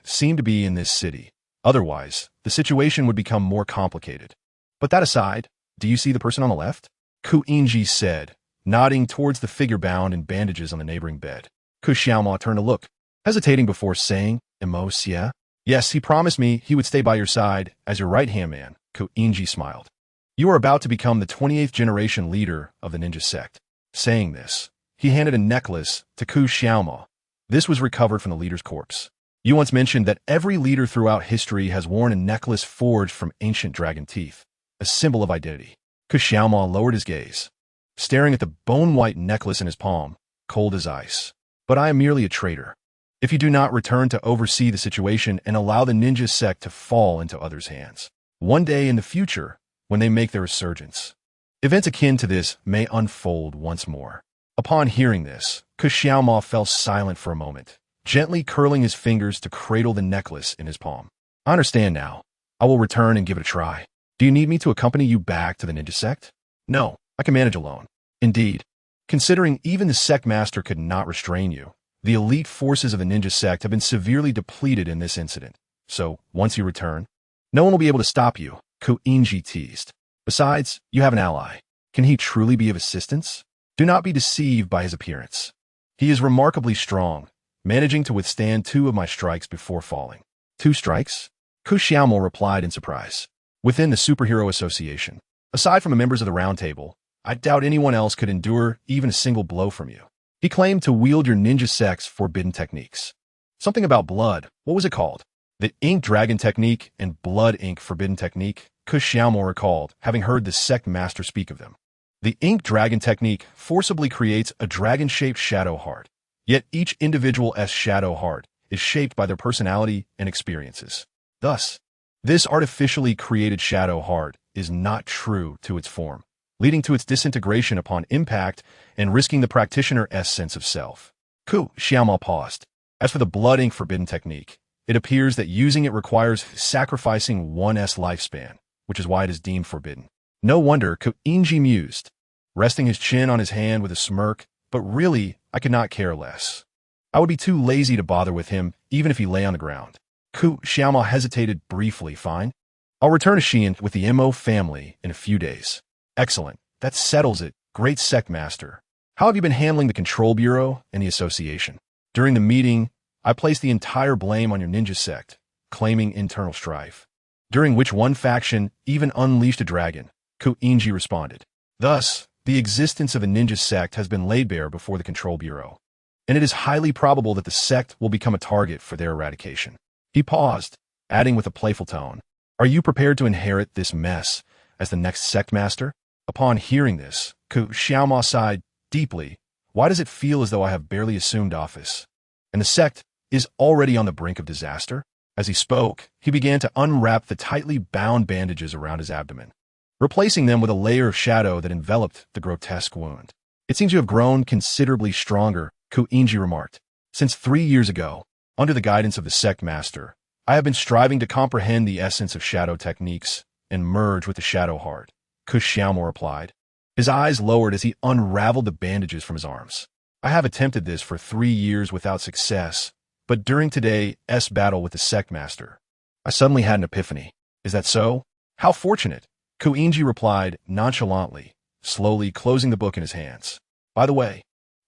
seem to be in this city. Otherwise, the situation would become more complicated. But that aside, do you see the person on the left? Mingye said, nodding towards the figure bound in bandages on the neighboring bed. Xiaoma turned to look, hesitating before saying, Emosia? Yes, he promised me he would stay by your side as your right-hand man, Mingye smiled. You are about to become the 28th generation leader of the ninja sect. Saying this, he handed a necklace to Xiaoma. This was recovered from the leader's corpse. You once mentioned that every leader throughout history has worn a necklace forged from ancient dragon teeth, a symbol of identity. Xiaoma lowered his gaze, staring at the bone-white necklace in his palm, cold as ice. But I am merely a traitor. If you do not return to oversee the situation and allow the ninja sect to fall into others' hands, one day in the future, when they make their resurgence, events akin to this may unfold once more. Upon hearing this, Xiaoma fell silent for a moment, gently curling his fingers to cradle the necklace in his palm. I understand now. I will return and give it a try. Do you need me to accompany you back to the ninja sect? No, I can manage alone. Indeed, considering even the sect master could not restrain you, the elite forces of the ninja sect have been severely depleted in this incident. So, once you return, no one will be able to stop you, Mingye teased. Besides, you have an ally. Can he truly be of assistance? Do not be deceived by his appearance. He is remarkably strong, managing to withstand 2 of my strikes before falling. 2 strikes? Xiaoma replied in surprise. Within the Superhero Association, aside from the members of the Round Table, I doubt anyone else could endure even a single blow from you. He claimed to wield your ninja sect's forbidden techniques. Something about blood. What was it called? The Ink Dragon Technique and Blood Ink Forbidden Technique, Xiaoma recalled, having heard the sect master speak of them. The Ink Dragon Technique forcibly creates a dragon-shaped shadow heart, yet each individual's shadow heart is shaped by their personality and experiences. Thus, this artificially created shadow heart is not true to its form, leading to its disintegration upon impact and risking the practitioner's sense of self. Xiaoma paused. As for the Blood Ink Forbidden Technique, it appears that using it requires sacrificing one's lifespan, which is why it is deemed forbidden. No wonder, Mingye mused, resting his chin on his hand with a smirk, but really, I could not care less. I would be too lazy to bother with him, even if he lay on the ground. Xiaoma hesitated briefly. Fine. I'll return to Xi'an with the Mo family in a few days. Excellent. That settles it. Great sect master. How have you been handling the Control Bureau and the Association? During the meeting, I placed the entire blame on your ninja sect, claiming internal strife, during which one faction even unleashed a dragon, Mingye responded. Thus, the existence of a ninja sect has been laid bare before the Control Bureau, and it is highly probable that the sect will become a target for their eradication. He paused, adding with a playful tone, Are you prepared to inherit this mess as the next sect master? Upon hearing this, Xiaoma sighed deeply. Why does it feel as though I have barely assumed office, and the sect is already on the brink of disaster? As he spoke, he began to unwrap the tightly bound bandages around his abdomen, replacing them with a layer of shadow that enveloped the grotesque wound. It seems you have grown considerably stronger, Mingye remarked. Since 3 years ago, under the guidance of the sect master, I have been striving to comprehend the essence of shadow techniques and merge with the shadow heart, Kush Xiaomo replied. His eyes lowered as he unraveled the bandages from his arms. I have attempted this for 3 years without success, but during today's battle with the sect master, I suddenly had an epiphany. Is that so? How fortunate, Mingye replied nonchalantly, slowly closing the book in his hands. By the way,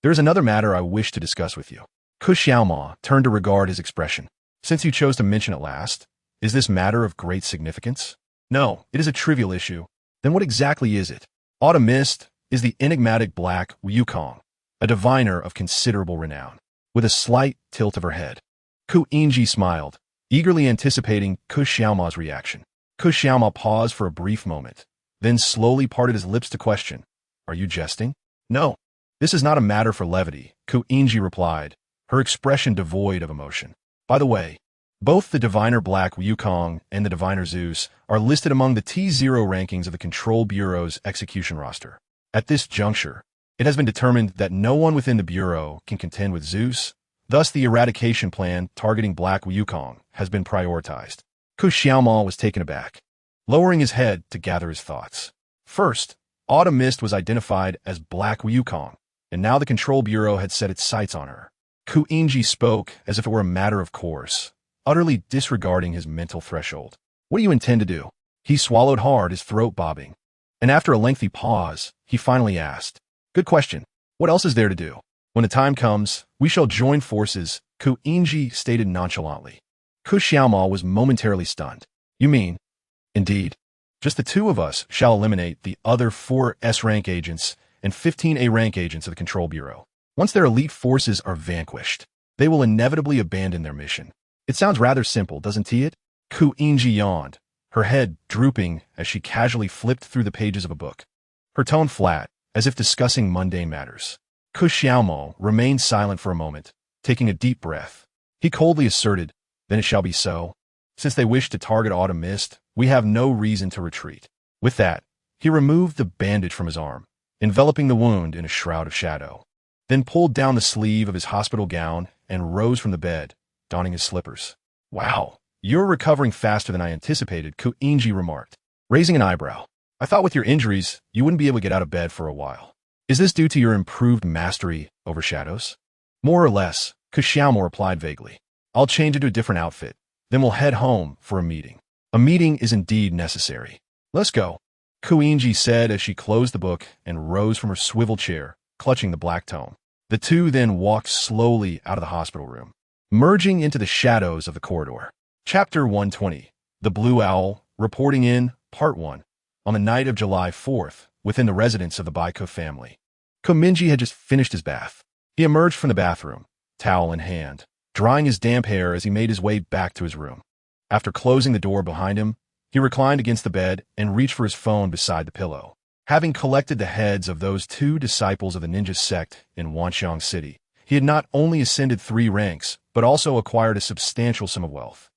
there is another matter I wish to discuss with you. Kush Xiaomo turned to regard his expression. Since you chose to mention it last, is this matter of great significance? No, it is a trivial issue. Then what exactly is it? Autumn Mist is the enigmatic black Wukong, a diviner of considerable renown. With a slight tilt of her head, Mingye smiled, eagerly anticipating Kush Xiaomo's reaction. Kush Xiaomo paused for a brief moment, then slowly parted his lips to question, Are you jesting? No, this is not a matter for levity, Mingye replied, her expression devoid of emotion. By the way, both the diviner Black Wukong and the diviner Zeus are listed among the T0 rankings of the Control Bureau's execution roster. At this juncture, it has been determined that no one within the Bureau can contend with Zeus, thus the eradication plan targeting Black Wukong has been prioritized. Kush Xiaomo was taken aback, lowering his head to gather his thoughts. First, Autumn Mist was identified as Black Wukong, and now the Control Bureau had set its sights on her. Mingye spoke as if it were a matter of course, utterly disregarding his mental threshold. What do you intend to do? He swallowed hard, his throat bobbing. And after a lengthy pause, he finally asked, Good question. What else is there to do? When the time comes, we shall join forces, Mingye stated nonchalantly. Kush Xiaomo was momentarily stunned. You mean? Indeed. Just the two of us shall eliminate the other 4 S-rank agents and 15 A-rank agents of the Control Bureau. Once their elite forces are vanquished, they will inevitably abandon their mission. It sounds rather simple, doesn't it? Mingye yawned, her head drooping as she casually flipped through the pages of a book. Her tone flat, as if discussing mundane matters. Kush Xiaomo remained silent for a moment, taking a deep breath. He coldly asserted, Then it shall be so. Since they wish to target Autumn Mist, we have no reason to retreat. With that, he removed the bandage from his arm, enveloping the wound in a shroud of shadow, then pulled down the sleeve of his hospital gown and rose from the bed, donning his slippers. Wow, you're recovering faster than I anticipated, Mingye remarked, raising an eyebrow. I thought with your injuries, you wouldn't be able to get out of bed for a while. Is this due to your improved mastery over shadows? More or less, Kush Xiaomo replied vaguely. I'll change into a different outfit, then we'll head home for a meeting. A meeting is indeed necessary. Let's go, Mingye said as she closed the book and rose from her swivel chair, clutching the black tome. The two then walked slowly out of the hospital room, merging into the shadows of the corridor. Chapter 120, The Blue Owl, reporting in, Part 1, on the night of July 4th, within the residence of the Baiko family. Mingye had just finished his bath. He emerged from the bathroom, towel in hand, drying his damp hair as he made his way back to his room. After closing the door behind him, he reclined against the bed and reached for his phone beside the pillow. Having collected the heads of those 2 disciples of the ninja sect in Wanxiang City, he had not only ascended 3 ranks, but also acquired a substantial sum of wealth.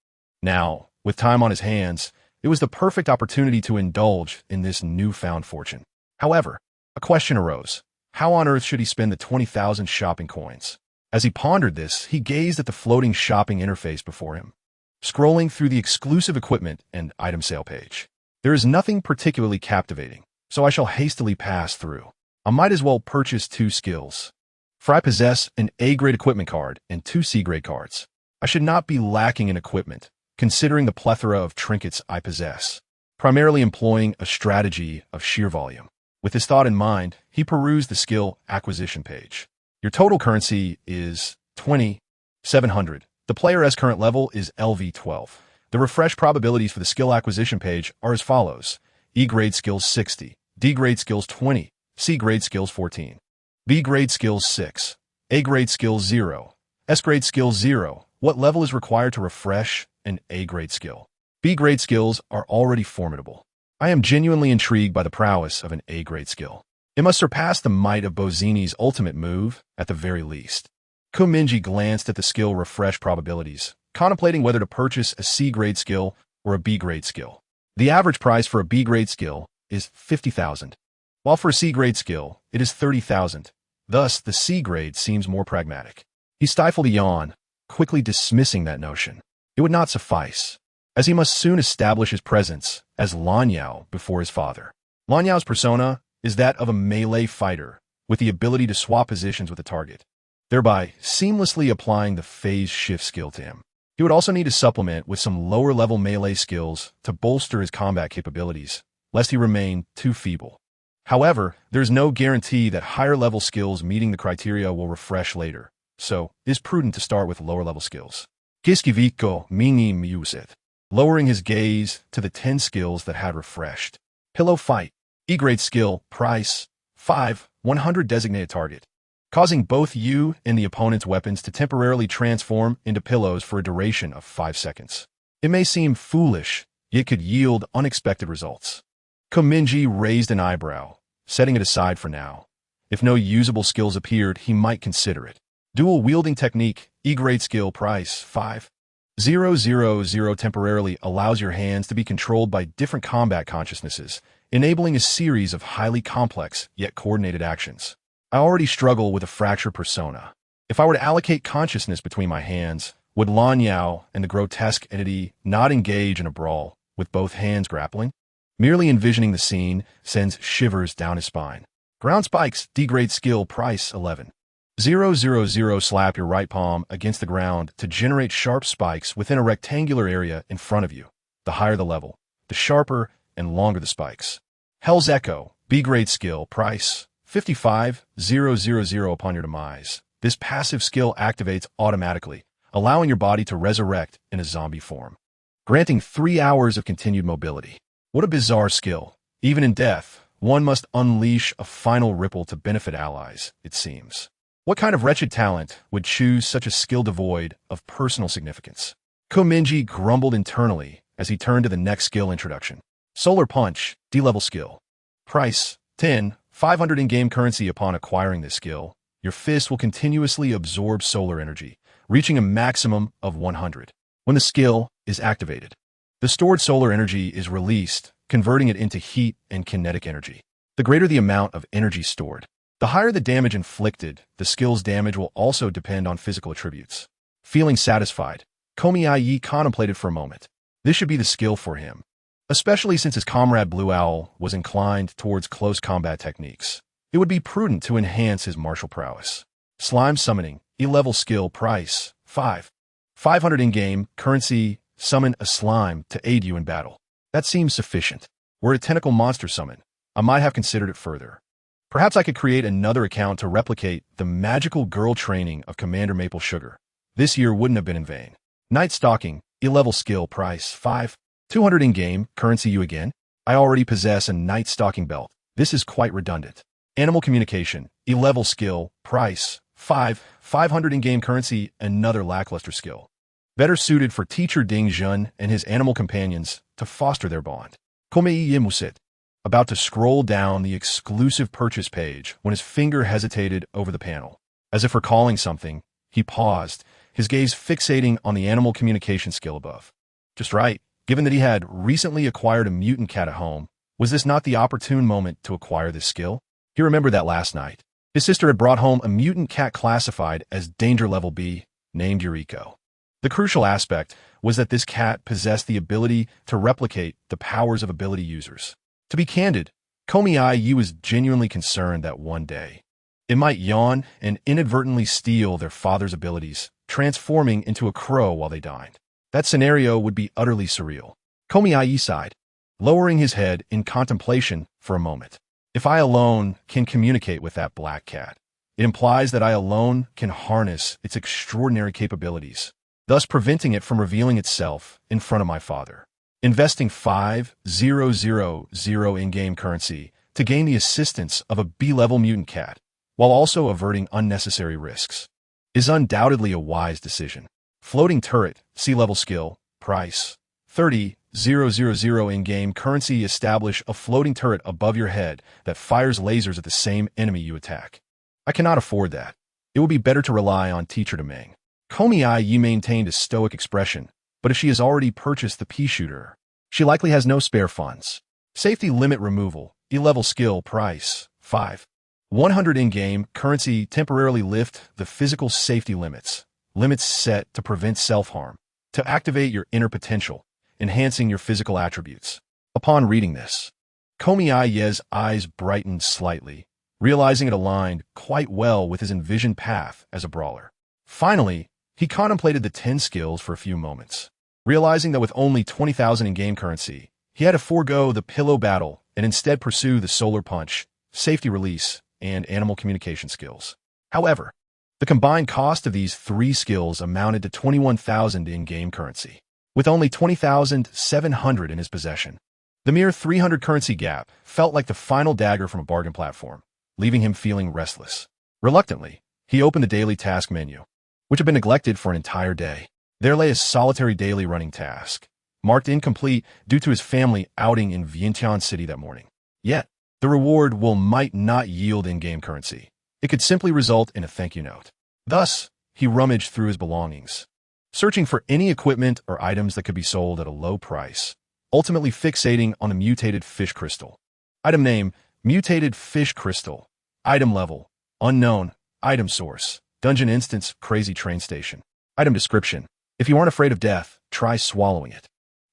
Now, with time on his hands, it was the perfect opportunity to indulge in this newfound fortune. However, a question arose. How on earth should he spend the 20,000 shopping coins? As he pondered this, he gazed at the floating shopping interface before him, scrolling through the exclusive equipment and item sale page. There is nothing particularly captivating, so I shall hastily pass through. I might as well purchase 2 skills, for I possess an A-grade equipment card and 2 C-grade cards. I should not be lacking in equipment, considering the plethora of trinkets I possess, primarily employing a strategy of sheer volume. With this thought in mind, he perused the skill acquisition page. Your total currency is 20,700. The player's current level is LV12. The refresh probabilities for the skill acquisition page are as follows. E-grade skills 60, D-grade skills 20, C-grade skills 14, B-grade skills 6, A-grade skills 0, S-grade skills 0. What level is required to refresh an A-grade skill? B-grade skills are already formidable. I am genuinely intrigued by the prowess of an A-grade skill. It must surpass the might of Bozini's ultimate move, at the very least. Mingye glanced at the skill refresh probabilities, contemplating whether to purchase a C-grade skill or a B-grade skill. The average price for a B-grade skill is 50,000, while for a C-grade skill, it is 30,000. Thus, the C-grade seems more pragmatic. He stifled a yawn, quickly dismissing that notion. It would not suffice, as he must soon establish his presence as Lanyao before his father. Lanyao's persona is that of a melee fighter with the ability to swap positions with a target, thereby seamlessly applying the phase shift skill to him. He would also need to supplement with some lower-level melee skills to bolster his combat capabilities, lest he remain too feeble. However, there's no guarantee that higher-level skills meeting the criteria will refresh later, so it is prudent to start with lower-level skills. Kiskiviko Mingye Muset, lowering his gaze to the 10 skills that had refreshed. Pillow Fight, E-grade skill, price, 5, 100 designated target, causing both you and the opponent's weapons to temporarily transform into pillows for a duration of 5 seconds. It may seem foolish, yet could yield unexpected results. Mingye raised an eyebrow, setting it aside for now. If no usable skills appeared, he might consider it. Dual wielding technique, E-grade skill, price, 5. 000 temporarily allows your hands to be controlled by different combat consciousnesses, enabling a series of highly complex yet coordinated actions. I already struggle with a fractured persona. If I were to allocate consciousness between my hands, would Lanyao and the grotesque entity not engage in a brawl, with both hands grappling? Merely envisioning the scene sends shivers down his spine. Ground spikes, D-grade skill, price, 11. 000 slap your right palm against the ground to generate sharp spikes within a rectangular area in front of you. The higher the level, the sharper and longer the spikes. Hell's Echo, B-grade skill, price, 55, 000 upon your demise. This passive skill activates automatically, allowing your body to resurrect in a zombie form, granting 3 hours of continued mobility. What a bizarre skill. Even in death, one must unleash a final ripple to benefit allies, it seems. What kind of wretched talent would choose such a skill devoid of personal significance? Mingye grumbled internally as he turned to the next skill introduction. Solar Punch, D-level skill. Price, 10, 500 in-game currency. Upon acquiring this skill, your fist will continuously absorb solar energy, reaching a maximum of 100. When the skill is activated, the stored solar energy is released, converting it into heat and kinetic energy. The greater the amount of energy stored, the higher the damage inflicted. The skill's damage will also depend on physical attributes. Feeling satisfied, Mingye contemplated for a moment. This should be the skill for him, especially since his comrade Blue Owl was inclined towards close combat techniques. It would be prudent to enhance his martial prowess. Slime Summoning, E-level skill, price, 5. 500 in-game currency. Summon a slime to aid you in battle. That seems sufficient. Were a tentacle monster summon, I might have considered it further. Perhaps I could create another account to replicate the magical girl training of Commander Maple Sugar. This year wouldn't have been in vain. Night Stalking, E-level skill, price, 5. 200 in-game currency. You again? I already possess a Night Stalking belt. This is quite redundant. Animal Communication, E-level skill, price, 5. 500 in-game currency. Another lackluster skill, better suited for teacher Ding Jun and his animal companions to foster their bond. Komei Yimusit, about to scroll down the exclusive purchase page when his finger hesitated over the panel. As if recalling something, he paused, his gaze fixating on the animal communication skill above. Just right. Given that he had recently acquired a mutant cat at home, was this not the opportune moment to acquire this skill? He remembered that last night, his sister had brought home a mutant cat classified as Danger Level B, named Yuriko. The crucial aspect was that this cat possessed the ability to replicate the powers of ability users. To be candid, Mingye was genuinely concerned that one day it might yawn and inadvertently steal their father's abilities, transforming into a crow while they dined. That scenario would be utterly surreal. Mingye sighed, lowering his head in contemplation for a moment. If I alone can communicate with that black cat, it implies that I alone can harness its extraordinary capabilities, thus preventing it from revealing itself in front of my father. Investing 5,000 in-game currency to gain the assistance of a B-level mutant cat, while also averting unnecessary risks, is undoubtedly a wise decision. Floating Turret, C-level skill, price, 30,000 in-game currency. Establish a floating turret above your head that fires lasers at the same enemy you attack. I cannot afford that. It would be better to rely on Teacher Demang. Mingye maintained a stoic expression, but if she has already purchased the pea-shooter, she likely has no spare funds. Safety Limit Removal, E-level skill, price, 5. 100 in-game currency. Temporarily lift the physical safety limits. Limits set to prevent self-harm. to activate your inner potential, enhancing your physical attributes. Upon reading this, Komiye's eyes brightened slightly, realizing it aligned quite well with his envisioned path as a brawler. Finally, he contemplated the 10 skills for a few moments, realizing that with only 20,000 in-game currency, he had to forego the pillow battle and instead pursue the solar punch, safety release, and animal communication skills. However, the combined cost of these 3 skills amounted to 21,000 in-game currency, with only 20,700 in his possession. The mere 300 currency gap felt like the final dagger from a bargain platform, leaving him feeling restless. Reluctantly, he opened the daily task menu, which had been neglected for an entire day. There lay a solitary daily running task, marked incomplete due to his family outing in Vientiane City that morning. Yet, the reward might not yield in-game currency. It could simply result in a thank you note. Thus, he rummaged through his belongings, searching for any equipment or items that could be sold at a low price, ultimately fixating on the mutated fish crystal. Item name, mutated fish crystal. Item level, unknown. Item source, dungeon instance, crazy train station. Item description, if you aren't afraid of death, try swallowing it.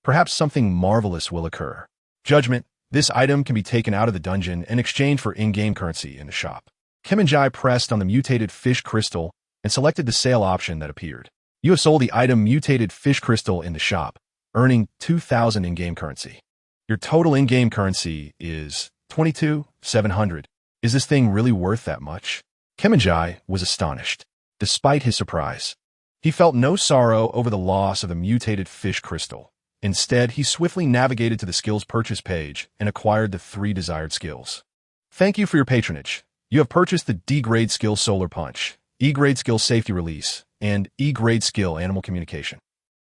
Perhaps something marvelous will occur. Judgment, this item can be taken out of the dungeon and exchanged for in-game currency in the shop. Mingye pressed on the mutated fish crystal and selected the sale option that appeared. You have sold the item mutated fish crystal in the shop, earning 2,000 in-game currency. Your total in-game currency is 22,700. Is this thing really worth that much? Mingye was astonished. Despite his surprise, he felt no sorrow over the loss of the mutated fish crystal. Instead, he swiftly navigated to the skills purchase page and acquired the 3 desired skills. Thank you for your patronage. You have purchased the D-grade skill Solar Punch, E-grade skill Safety Release, and E-grade skill Animal Communication.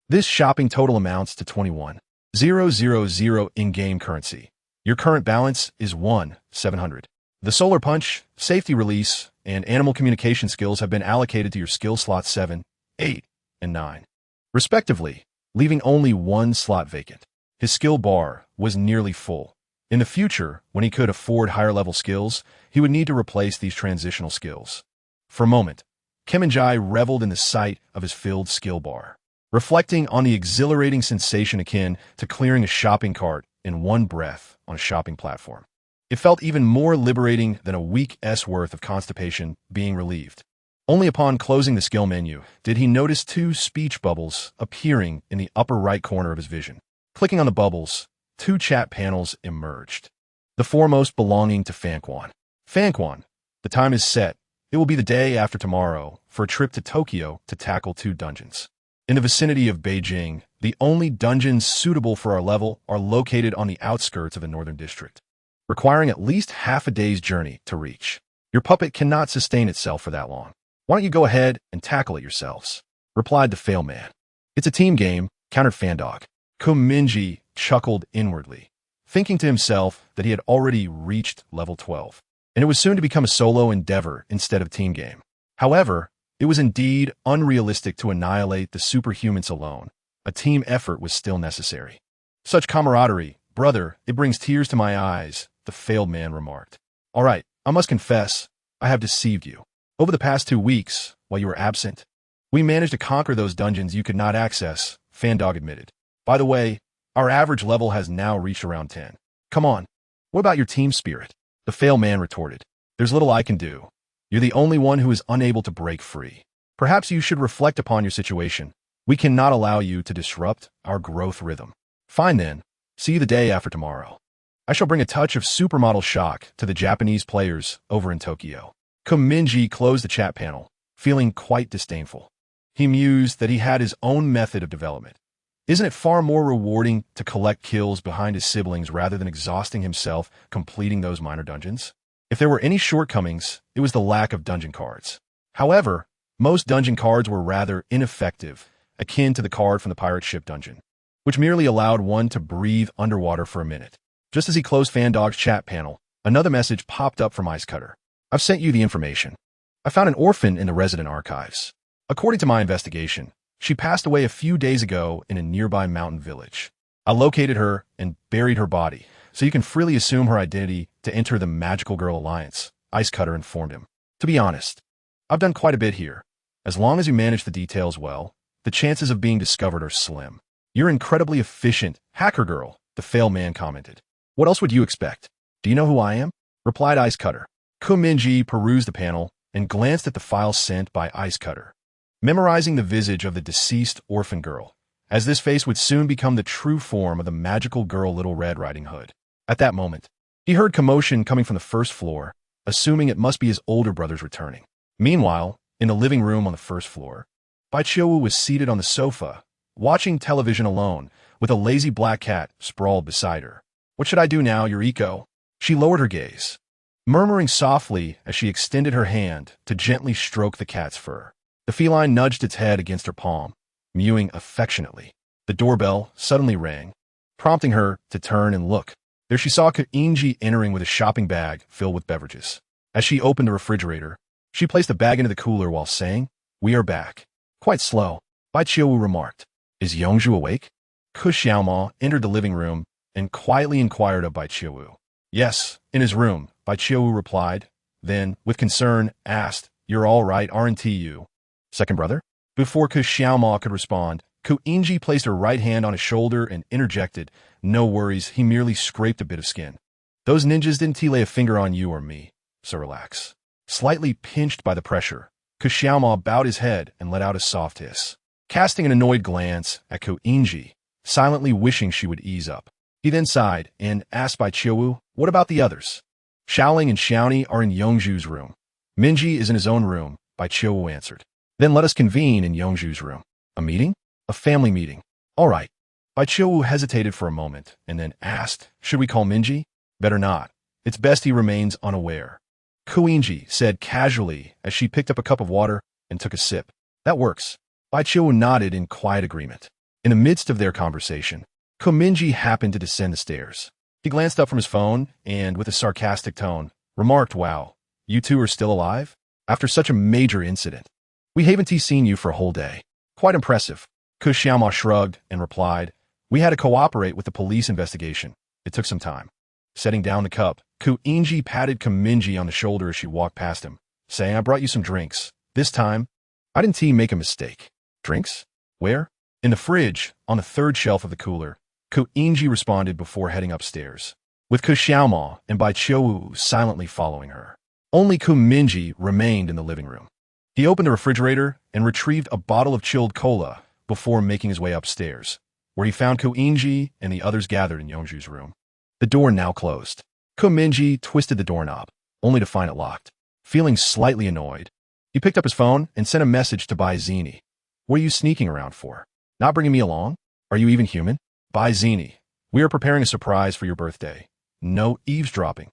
This shopping total amounts to 21,000 in-game currency. Your current balance is 1,700. The Solar Punch, Safety Release, and Animal Communication skills have been allocated to your skill slots 7, 8, and 9, respectively, leaving only 1 slot vacant. His skill bar was nearly full. In the future, when he could afford higher-level skills, he would need to replace these transitional skills. For a moment, Mingye reveled in the sight of his filled skill bar, reflecting on the exhilarating sensation akin to clearing a shopping cart in one breath on a shopping platform. It felt even more liberating than a week's worth of constipation being relieved. Only upon closing the skill menu did he notice 2 speech bubbles appearing in the upper right corner of his vision. Clicking on the bubbles, 2 chat panels emerged, the foremost belonging to Fanquan. Fanquan, the time is set. It will be the day after tomorrow for a trip to Tokyo to tackle 2 dungeons. In the vicinity of Beijing, the only dungeons suitable for our level are located on the outskirts of the Northern District, requiring at least half a day's journey to reach. Your puppet cannot sustain itself for that long. Why don't you go ahead and tackle it yourselves? Replied the Fail Man. It's a team game, countered Fandog. Mingye chuckled inwardly, thinking to himself that he had already reached level 12, and it was soon to become a solo endeavor instead of team game. However, it was indeed unrealistic to annihilate the superhumans alone. A team effort was still necessary. Such camaraderie, brother, it brings tears to my eyes, the failed man remarked. All right, I must confess, I have deceived you. Over the past 2 weeks, while you were absent, we managed to conquer those dungeons you could not access, Fandog admitted. By the way, our average level has now reached around 10. Come on, what about your team spirit? The fail man retorted. There's little I can do. You're the only one who is unable to break free. Perhaps you should reflect upon your situation. We cannot allow you to disrupt our growth rhythm. Fine then, see you the day after tomorrow. I shall bring a touch of supermodel shock to the Japanese players over in Tokyo. Mingye closed the chat panel, feeling quite disdainful. He mused that he had his own method of development. Isn't it far more rewarding to collect kills behind his siblings rather than exhausting himself completing those minor dungeons? If there were any shortcomings, it was the lack of dungeon cards. However, most dungeon cards were rather ineffective, akin to the card from the pirate ship dungeon, which merely allowed one to breathe underwater for a minute. Just as he closed Fandog's chat panel, another message popped up from Ice Cutter. I've sent you the information. I found an orphan in the resident archives. According to my investigation, she passed away a few days ago in a nearby mountain village. I located her and buried her body, so you can freely assume her identity to enter the Magical Girl Alliance, Ice Cutter informed him. To be honest, I've done quite a bit here. As long as you manage the details well, the chances of being discovered are slim. You're incredibly efficient, hacker girl, the fail man commented. What else would you expect? Do you know who I am? Replied Ice Cutter. Mingye perused the panel and glanced at the file sent by Ice Cutter, memorizing the visage of the deceased orphan girl, as this face would soon become the true form of the magical girl Little Red Riding Hood. At that moment, he heard commotion coming from the first floor, assuming it must be his older brothers returning. Meanwhile, in the living room on the first floor, Bai Qiuwu was seated on the sofa, watching television alone, with a lazy black cat sprawled beside her. What should I do now, Yuriko? She lowered her gaze, murmuring softly as she extended her hand to gently stroke the cat's fur. The feline nudged its head against her palm, mewing affectionately. The doorbell suddenly rang, prompting her to turn and look. There she saw Mingye entering with a shopping bag filled with beverages. As she opened the refrigerator, she placed the bag into the cooler while saying, "We are back." Quite slow, Bai Qiuwu remarked. "Is Yongzhu awake?" Ku Xiaomao entered the living room and quietly inquired of Bai Qiuwu. "Yes, in his room," Bai Qiuwu replied, then, with concern, asked, "You're all right, aren't you? Second brother?" Before Ku Xiaomao could respond, Mingye placed her right hand on his shoulder and interjected, "No worries, he merely scraped a bit of skin. Those ninjas didn't lay a finger on you or me, so relax." Slightly pinched by the pressure, Ku Xiaomao bowed his head and let out a soft hiss, casting an annoyed glance at Mingye, silently wishing she would ease up. He then sighed and asked Bai Qiuwu, "What about the others?" "Xiaoling and Xiaoni are in Yongzhu's room. Mingye is in his own room," Bai Qiuwu answered. "Then let us convene in Yongzhu's room." "A meeting?" "A family meeting." "All right." Bai Qiuwu hesitated for a moment and then asked, "Should we call Mingye?" "Better not. It's best he remains unaware," Mingye said casually as she picked up a cup of water and took a sip. "That works." Bai Qiuwu nodded in quiet agreement. In the midst of their conversation, Mingye happened to descend the stairs. He glanced up from his phone and, with a sarcastic tone, remarked, "Wow, you two are still alive? After such a major incident. We haven't seen you for a whole day. Quite impressive." Ku Xiaomao shrugged and replied, "We had to cooperate with the police investigation. It took some time." Setting down the cup, Mingye patted Mingye on the shoulder as she walked past him, saying, "I brought you some drinks. This time, I didn't make a mistake." "Drinks? Where?" "In the fridge, on the third shelf of the cooler," Mingye responded before heading upstairs, with Ku Xiaomao and Bai Qiuwu silently following her. Only Mingye remained in the living room. He opened the refrigerator and retrieved a bottle of chilled cola before making his way upstairs, where he found Mingye and the others gathered in Yongzhu's room. The door now closed. Mingye twisted the doorknob, only to find it locked. Feeling slightly annoyed, he picked up his phone and sent a message to Bai Zini. "What are you sneaking around for? Not bringing me along? Are you even human?" "Bai Zini, we are preparing a surprise for your birthday. No eavesdropping."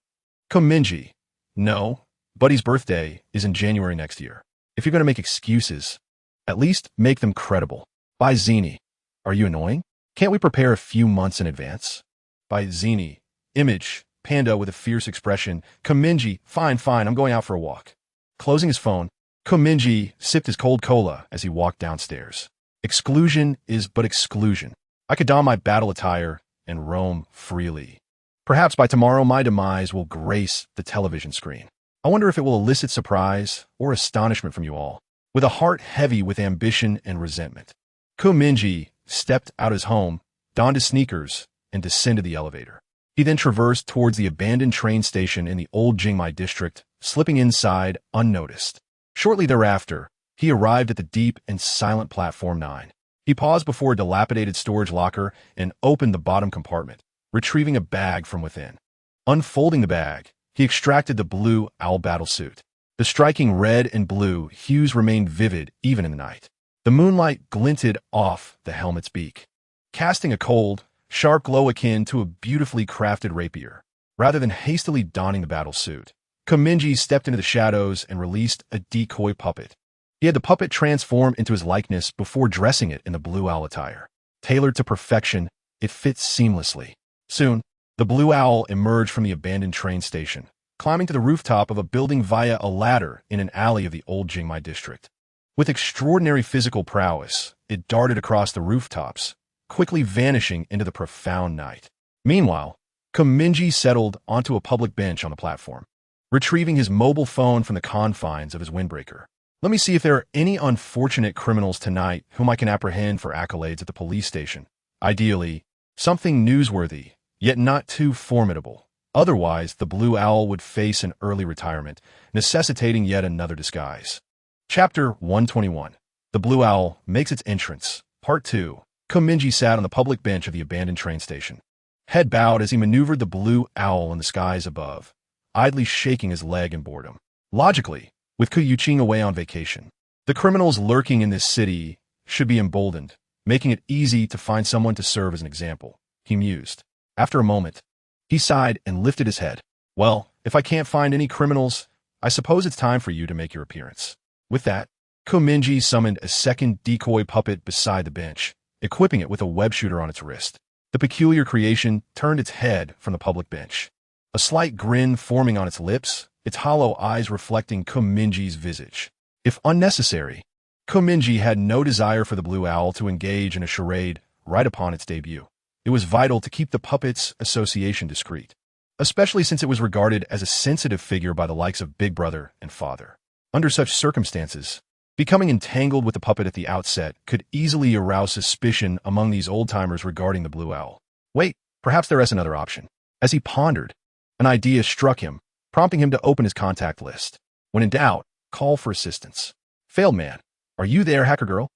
Mingye, "No, Buddy's birthday is in January next year. If you're going to make excuses, at least make them credible." "Bai Zini, are you annoying? Can't we prepare a few months in advance?" Bai Zini, image, panda with a fierce expression. Mingye, fine, I'm going out for a walk." Closing his phone, Mingye sipped his cold cola as he walked downstairs. Exclusion is but exclusion. I could don my battle attire and roam freely. Perhaps by tomorrow my demise will grace the television screen. I wonder if it will elicit surprise or astonishment from you all. With a heart heavy with ambition and resentment, Mingye stepped out his home, donned his sneakers, and descended the elevator. He then traversed towards the abandoned train station in the old Jingmai district, slipping inside unnoticed. Shortly thereafter, he arrived at the deep and silent platform 9. He paused before a dilapidated storage locker and opened the bottom compartment, retrieving a bag from within. Unfolding the bag, he extracted the blue owl battlesuit. The striking red and blue hues remained vivid even in the night. The moonlight glinted off the helmet's beak, casting a cold, sharp glow akin to a beautifully crafted rapier. Rather than hastily donning the battlesuit, Mingye stepped into the shadows and released a decoy puppet. He had the puppet transform into his likeness before dressing it in the blue owl attire. Tailored to perfection, it fits seamlessly. Soon, the blue owl emerged from the abandoned train station, climbing to the rooftop of a building via a ladder in an alley of the old Jingmai district. With extraordinary physical prowess, it darted across the rooftops, quickly vanishing into the profound night. Meanwhile, Mingye settled onto a public bench on the platform, retrieving his mobile phone from the confines of his windbreaker. Let me see if there are any unfortunate criminals tonight whom I can apprehend for accolades at the police station. Ideally, something newsworthy, yet not too formidable. Otherwise, the Blue Owl would face an early retirement, necessitating yet another disguise. Chapter 121. The Blue Owl makes its entrance. Part 2. Mingye sat on the public bench of the abandoned train station. Head bowed as he maneuvered the Blue Owl in the skies above, idly shaking his leg in boredom. Logically, with Kuyuching away on vacation, the criminals lurking in this city should be emboldened, making it easy to find someone to serve as an example, he mused. After a moment, he sighed and lifted his head. Well, if I can't find any criminals, I suppose it's time for you to make your appearance. With that, Mingye summoned a second decoy puppet beside the bench, equipping it with a web shooter on its wrist. The peculiar creation turned its head from the public bench, a slight grin forming on its lips, its hollow eyes reflecting Mingye's visage. If unnecessary, Mingye had no desire for the Blue Owl to engage in a charade right upon its debut. It was vital to keep the puppet's association discreet, especially since it was regarded as a sensitive figure by the likes of Big Brother and Father. Under such circumstances, becoming entangled with the puppet at the outset could easily arouse suspicion among these old-timers regarding the Blue Owl. Wait, perhaps there is another option. As he pondered, an idea struck him, prompting him to open his contact list. When in doubt, call for assistance. Failed man. Are you there, hacker girl?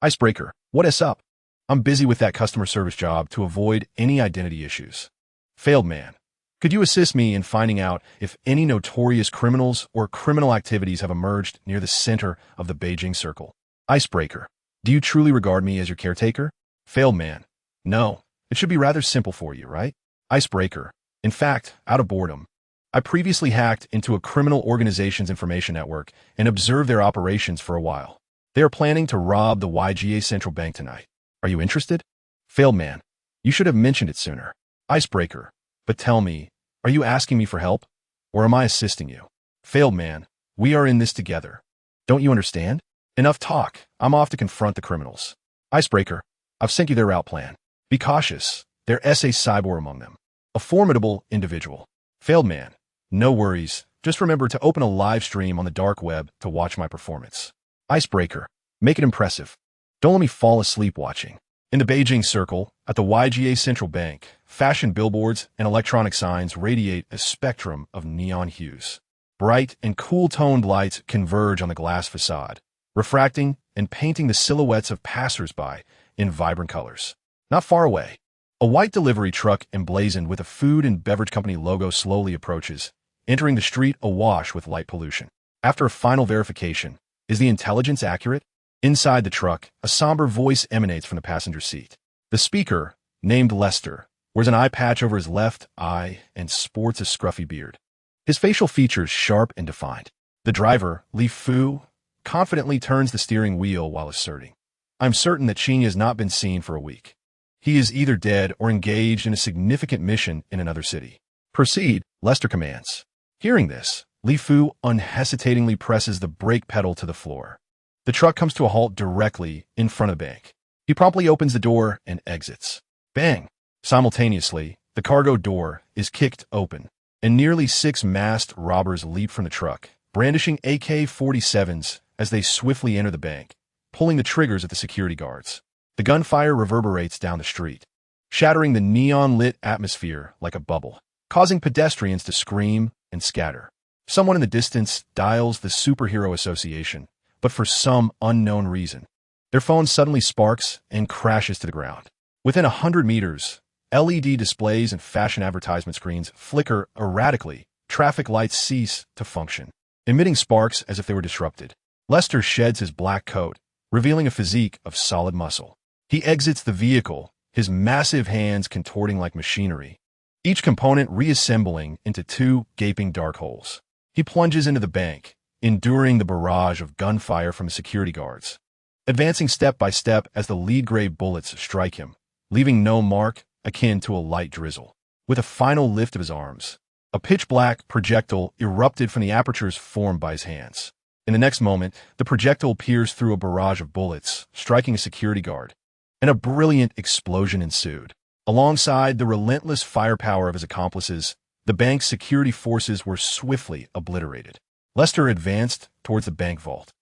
Icebreaker. What is up? I'm busy with that customer service job to avoid any identity issues. Failed man. Could you assist me in finding out if any notorious criminals or criminal activities have emerged near the center of the Beijing Circle? Icebreaker. Do you truly regard me as your caretaker? Failed man. No. It should be rather simple for you, right? Icebreaker. In fact, out of boredom, I previously hacked into a criminal organization's information network and observed their operations for a while. They are planning to rob the YGA Central Bank tonight. Are you interested? Failed man. You should have mentioned it sooner. Icebreaker. But tell me, are you asking me for help? Or am I assisting you? Failed man. We are in this together. Don't you understand? Enough talk. I'm off to confront the criminals. Icebreaker. I've sent you their route plan. Be cautious. There's a cyborg among them. A formidable individual. Failed man. No worries. Just remember to open a live stream on the dark web to watch my performance. Icebreaker. Make it impressive. Don't let me fall asleep watching. In the Beijing Circle, at the YGA Central Bank, fashion billboards and electronic signs radiate a spectrum of neon hues. Bright and cool-toned lights converge on the glass facade, refracting and painting the silhouettes of passers-by in vibrant colors. Not far away, a white delivery truck emblazoned with a food and beverage company logo slowly approaches, entering the street awash with light pollution. After a final verification, is the intelligence accurate? Inside the truck, a somber voice emanates from the passenger seat. The speaker, named Lester, wears an eye patch over his left eye and sports a scruffy beard. His facial features sharp and defined. The driver, Li Fu, confidently turns the steering wheel while asserting, I'm certain that Qing has not been seen for a week. He is either dead or engaged in a significant mission in another city. Proceed, Lester commands. Hearing this, Li Fu unhesitatingly presses the brake pedal to the floor. The truck comes to a halt directly in front of the bank. He promptly opens the door and exits. Bang! Simultaneously, the cargo door is kicked open, and nearly 6 masked robbers leap from the truck, brandishing AK-47s as they swiftly enter the bank, pulling the triggers at the security guards. The gunfire reverberates down the street, shattering the neon-lit atmosphere like a bubble, causing pedestrians to scream and scatter. Someone in the distance dials the Superhero Association, but for some unknown reason, their phone suddenly sparks and crashes to the ground. Within 100 meters, LED displays and fashion advertisement screens flicker erratically. Traffic lights cease to function, emitting sparks as if they were disrupted. Lester sheds his black coat, revealing a physique of solid muscle. He exits the vehicle, his massive hands contorting like machinery, each component reassembling into 2 gaping dark holes. He plunges into the bank, enduring the barrage of gunfire from the security guards, advancing step by step as the lead gray bullets strike him, leaving no mark akin to a light drizzle. With a final lift of his arms, a pitch-black projectile erupted from the apertures formed by his hands. In the next moment, the projectile pierced through a barrage of bullets, striking a security guard, and a brilliant explosion ensued. Alongside the relentless firepower of his accomplices, the bank's security forces were swiftly obliterated. Lester advanced towards the bank vault,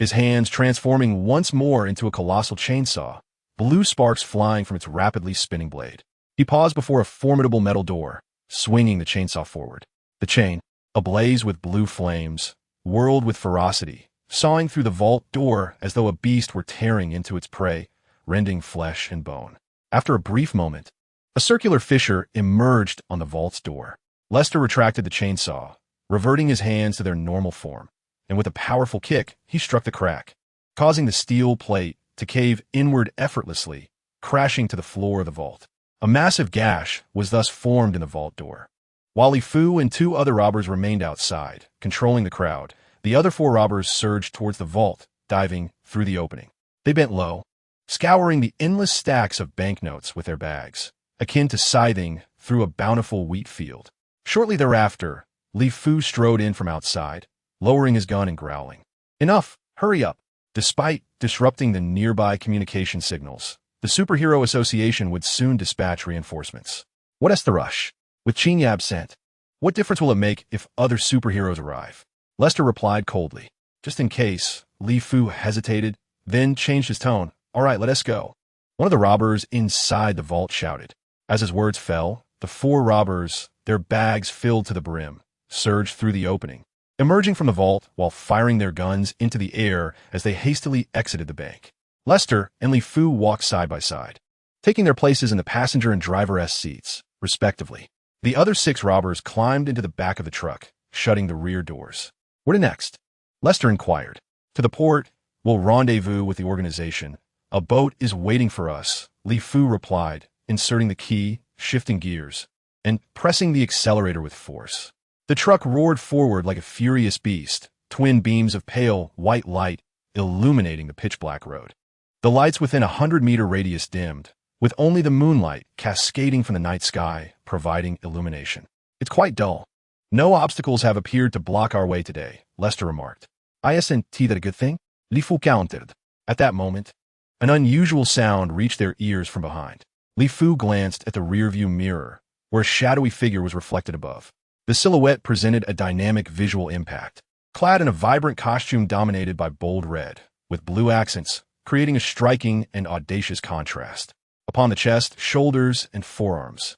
his hands transforming once more into a colossal chainsaw, blue sparks flying from its rapidly spinning blade. He paused before a formidable metal door, swinging the chainsaw forward. The chain, ablaze with blue flames, whirled with ferocity, sawing through the vault door as though a beast were tearing into its prey, rending flesh and bone. After a brief moment, a circular fissure emerged on the vault's door. Lester retracted the chainsaw, reverting his hands to their normal form, and with a powerful kick, he struck the crack, causing the steel plate to cave inward effortlessly, crashing to the floor of the vault. A massive gash was thus formed in the vault door. While Li Fu and two other robbers remained outside, controlling the crowd, the other four robbers surged towards the vault, diving through the opening. They bent low, scouring the endless stacks of banknotes with their bags, akin to scything through a bountiful wheat field. Shortly thereafter, Li Fu strode in from outside, lowering his gun and growling. "Enough! Hurry up!" Despite disrupting the nearby communication signals, the Superhero Association would soon dispatch reinforcements. What is the rush? With Qing absent, what difference will it make if other superheroes arrive? Lester replied coldly. Just in case, Li Fu hesitated, then changed his tone. "All right, let us go." One of the robbers inside the vault shouted. As his words fell, the four robbers, their bags filled to the brim, surged through the opening, emerging from the vault while firing their guns into the air as they hastily exited the bank. Lester and Li Fu walked side by side, taking their places in the passenger and driver seats, respectively. The other six robbers climbed into the back of the truck, shutting the rear doors. "Where to next?" Lester inquired. "To the port. We'll rendezvous with the organization. A boat is waiting for us," Li Fu replied, inserting the key, shifting gears, and pressing the accelerator with force. The truck roared forward like a furious beast, twin beams of pale, white light illuminating the pitch-black road. The lights within a 100-meter radius dimmed, with only the moonlight cascading from the night sky providing illumination. "It's quite dull. No obstacles have appeared to block our way today," Lester remarked. "Isn't that a good thing?" Li Fu countered. At that moment, an unusual sound reached their ears from behind. Li Fu glanced at the rearview mirror, where a shadowy figure was reflected above. The silhouette presented a dynamic visual impact, clad in a vibrant costume dominated by bold red, with blue accents, creating a striking and audacious contrast. Upon the chest, shoulders, and forearms,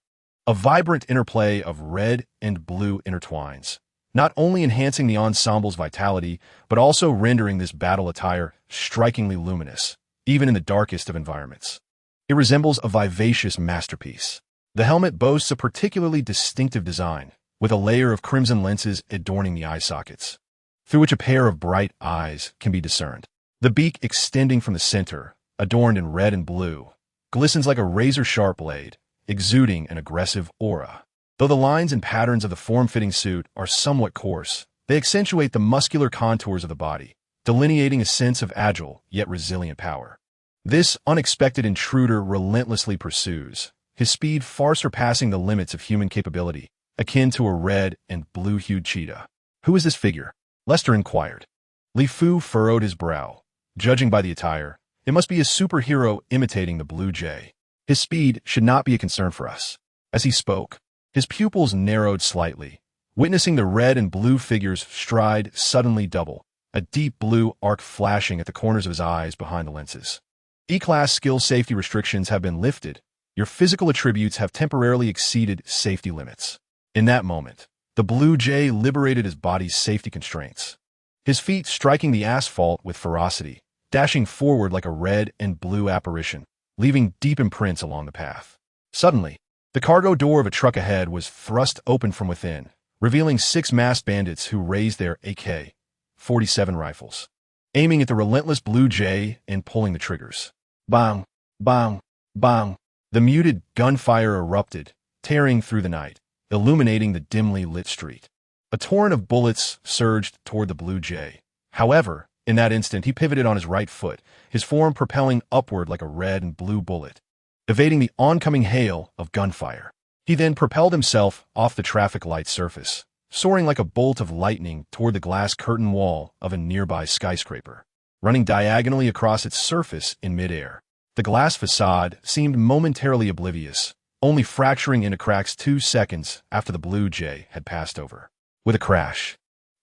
a vibrant interplay of red and blue intertwines, not only enhancing the ensemble's vitality, but also rendering this battle attire strikingly luminous, even in the darkest of environments. It resembles a vivacious masterpiece. The helmet boasts a particularly distinctive design, with a layer of crimson lenses adorning the eye sockets, through which a pair of bright eyes can be discerned. The beak extending from the center, adorned in red and blue, glistens like a razor-sharp blade, exuding an aggressive aura. Though the lines and patterns of the form-fitting suit are somewhat coarse, they accentuate the muscular contours of the body, delineating a sense of agile yet resilient power. This unexpected intruder relentlessly pursues, his speed far surpassing the limits of human capability, akin to a red and blue-hued cheetah. "Who is this figure?" Lester inquired. Li Fu furrowed his brow. Judging by the attire, it must be a superhero imitating the blue jay. His speed should not be a concern for us. As he spoke, his pupils narrowed slightly, witnessing the red and blue figure's stride suddenly double, a deep blue arc flashing at the corners of his eyes behind the lenses. E-class skill safety restrictions have been lifted. Your physical attributes have temporarily exceeded safety limits. In that moment, the blue jay liberated his body's safety constraints, his feet striking the asphalt with ferocity, dashing forward like a red and blue apparition, leaving deep imprints along the path. Suddenly, the cargo door of a truck ahead was thrust open from within, revealing 6 masked bandits who raised their AK-47 rifles, aiming at the relentless blue jay and pulling the triggers. Bang, bang, bang. The muted gunfire erupted, tearing through the night, illuminating the dimly lit street. A torrent of bullets surged toward the blue jay. However, in that instant, he pivoted on his right foot, his form propelling upward like a red and blue bullet, evading the oncoming hail of gunfire. He then propelled himself off the traffic light surface, soaring like a bolt of lightning toward the glass curtain wall of a nearby skyscraper, running diagonally across its surface in midair. The glass facade seemed momentarily oblivious, only fracturing into cracks 2 seconds after the blue jay had passed over. With a crash,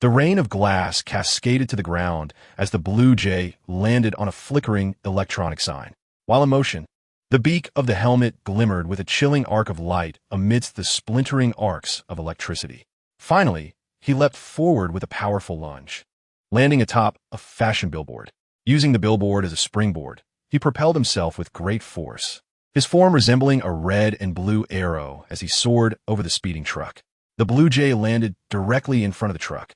The rain of glass cascaded to the ground as the Blue Jay landed on a flickering electronic sign. While in motion, the beak of the helmet glimmered with a chilling arc of light amidst the splintering arcs of electricity. Finally, he leapt forward with a powerful lunge, landing atop a fashion billboard. Using the billboard as a springboard, he propelled himself with great force, his form resembling a red and blue arrow as he soared over the speeding truck. The Blue Jay landed directly in front of the truck,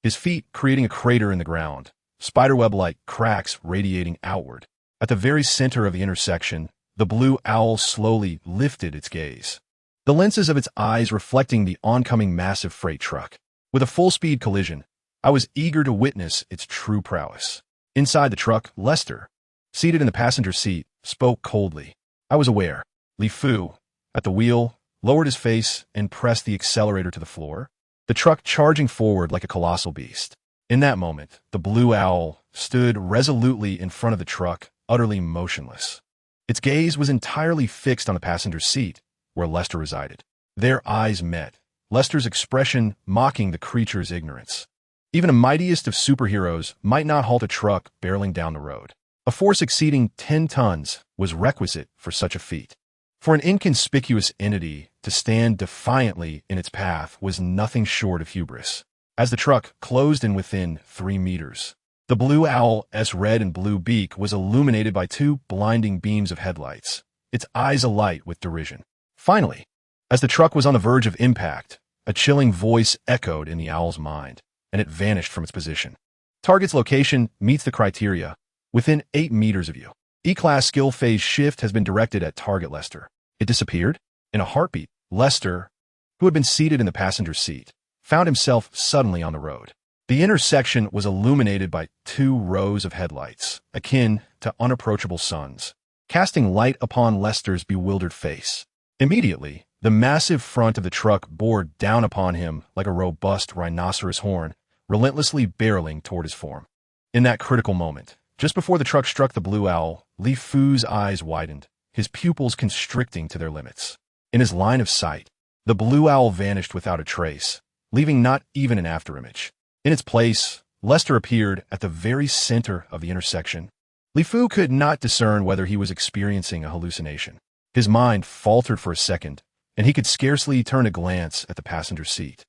his feet creating a crater in the ground, spiderweb-like cracks radiating outward. At the very center of the intersection, the blue owl slowly lifted its gaze, the lenses of its eyes reflecting the oncoming massive freight truck. With a full-speed collision, I was eager to witness its true prowess. Inside the truck, Lester, seated in the passenger seat, spoke coldly. I was aware. Li Fu, at the wheel, lowered his face and pressed the accelerator to the floor, the truck charging forward like a colossal beast. In that moment, the blue owl stood resolutely in front of the truck, utterly motionless. Its gaze was entirely fixed on the passenger seat, where Lester resided. Their eyes met, Lester's expression mocking the creature's ignorance. Even a mightiest of superheroes might not halt a truck barreling down the road. A force exceeding 10 tons was requisite for such a feat. For an inconspicuous entity to stand defiantly in its path was nothing short of hubris. As the truck closed in within 3 meters, the blue owl's red and blue beak was illuminated by 2 blinding beams of headlights, its eyes alight with derision. Finally, as the truck was on the verge of impact, a chilling voice echoed in the owl's mind, and it vanished from its position. Target's location meets the criteria, within 8 meters of you. E-class skill phase shift has been directed at target Lester. It disappeared. In a heartbeat, Lester, who had been seated in the passenger seat, found himself suddenly on the road. The intersection was illuminated by 2 rows of headlights, akin to unapproachable suns, casting light upon Lester's bewildered face. Immediately, the massive front of the truck bore down upon him like a robust rhinoceros horn, relentlessly barreling toward his form. In that critical moment, just before the truck struck the blue owl, Li Fu's eyes widened, his pupils constricting to their limits. In his line of sight, the blue owl vanished without a trace, leaving not even an afterimage. In its place, Lester appeared at the very center of the intersection. Li Fu could not discern whether he was experiencing a hallucination. His mind faltered for a second, and he could scarcely turn a glance at the passenger seat.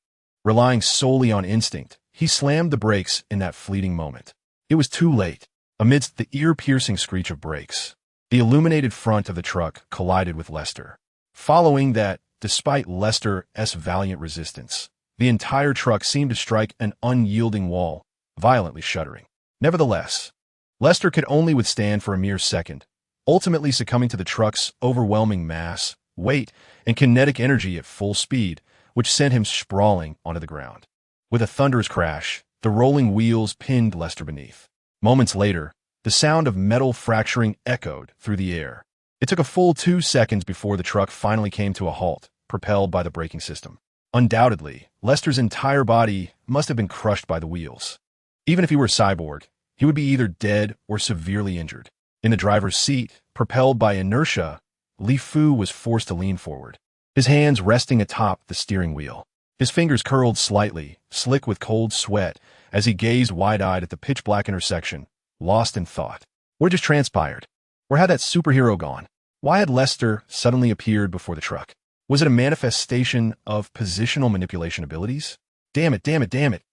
Relying solely on instinct, he slammed the brakes in that fleeting moment. It was too late. Amidst the ear-piercing screech of brakes, the illuminated front of the truck collided with Lester. Following that, despite Lester's valiant resistance, the entire truck seemed to strike an unyielding wall, violently shuddering. Nevertheless, Lester could only withstand for a mere second, ultimately succumbing to the truck's overwhelming mass, weight, and kinetic energy at full speed, which sent him sprawling onto the ground. With a thunderous crash, the rolling wheels pinned Lester beneath. Moments later, the sound of metal fracturing echoed through the air. It took a full 2 seconds before the truck finally came to a halt, propelled by the braking system. Undoubtedly, Lester's entire body must have been crushed by the wheels. Even if he were a cyborg, he would be either dead or severely injured. In the driver's seat, propelled by inertia, Li Fu was forced to lean forward, his hands resting atop the steering wheel. His fingers curled slightly, slick with cold sweat, as he gazed wide-eyed at the pitch-black intersection, lost in thought. What had just transpired? Where had that superhero gone? Why had Lester suddenly appeared before the truck? Was it a manifestation of positional manipulation abilities? Damn it, damn it, damn it.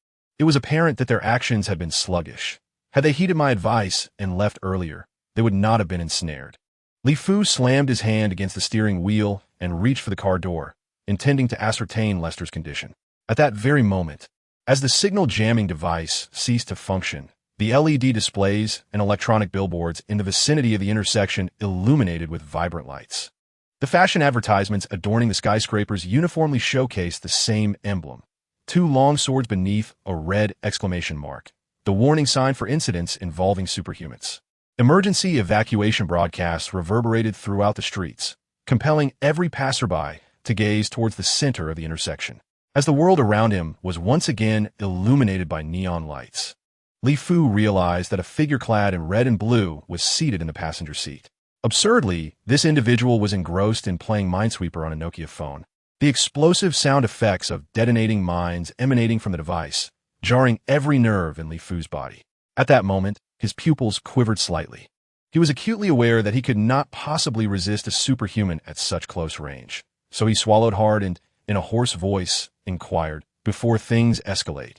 It was apparent that their actions had been sluggish. Had they heeded my advice and left earlier, they would not have been ensnared. Li Fu slammed his hand against the steering wheel and reached for the car door, intending to ascertain Lester's condition. At that very moment, as the signal jamming device ceased to function, the LED displays and electronic billboards in the vicinity of the intersection illuminated with vibrant lights. The fashion advertisements adorning the skyscrapers uniformly showcased the same emblem, 2 long swords beneath a red exclamation mark, the warning sign for incidents involving superhumans. Emergency evacuation broadcasts reverberated throughout the streets, compelling every passerby to gaze towards the center of the intersection. As the world around him was once again illuminated by neon lights, Li Fu realized that a figure clad in red and blue was seated in the passenger seat. Absurdly, this individual was engrossed in playing Minesweeper on a Nokia phone. The explosive sound effects of detonating mines emanating from the device jarring every nerve in Li Fu's body. At that moment, his pupils quivered slightly. He was acutely aware that he could not possibly resist a superhuman at such close range. So he swallowed hard and, in a hoarse voice, inquired, "Before things escalate,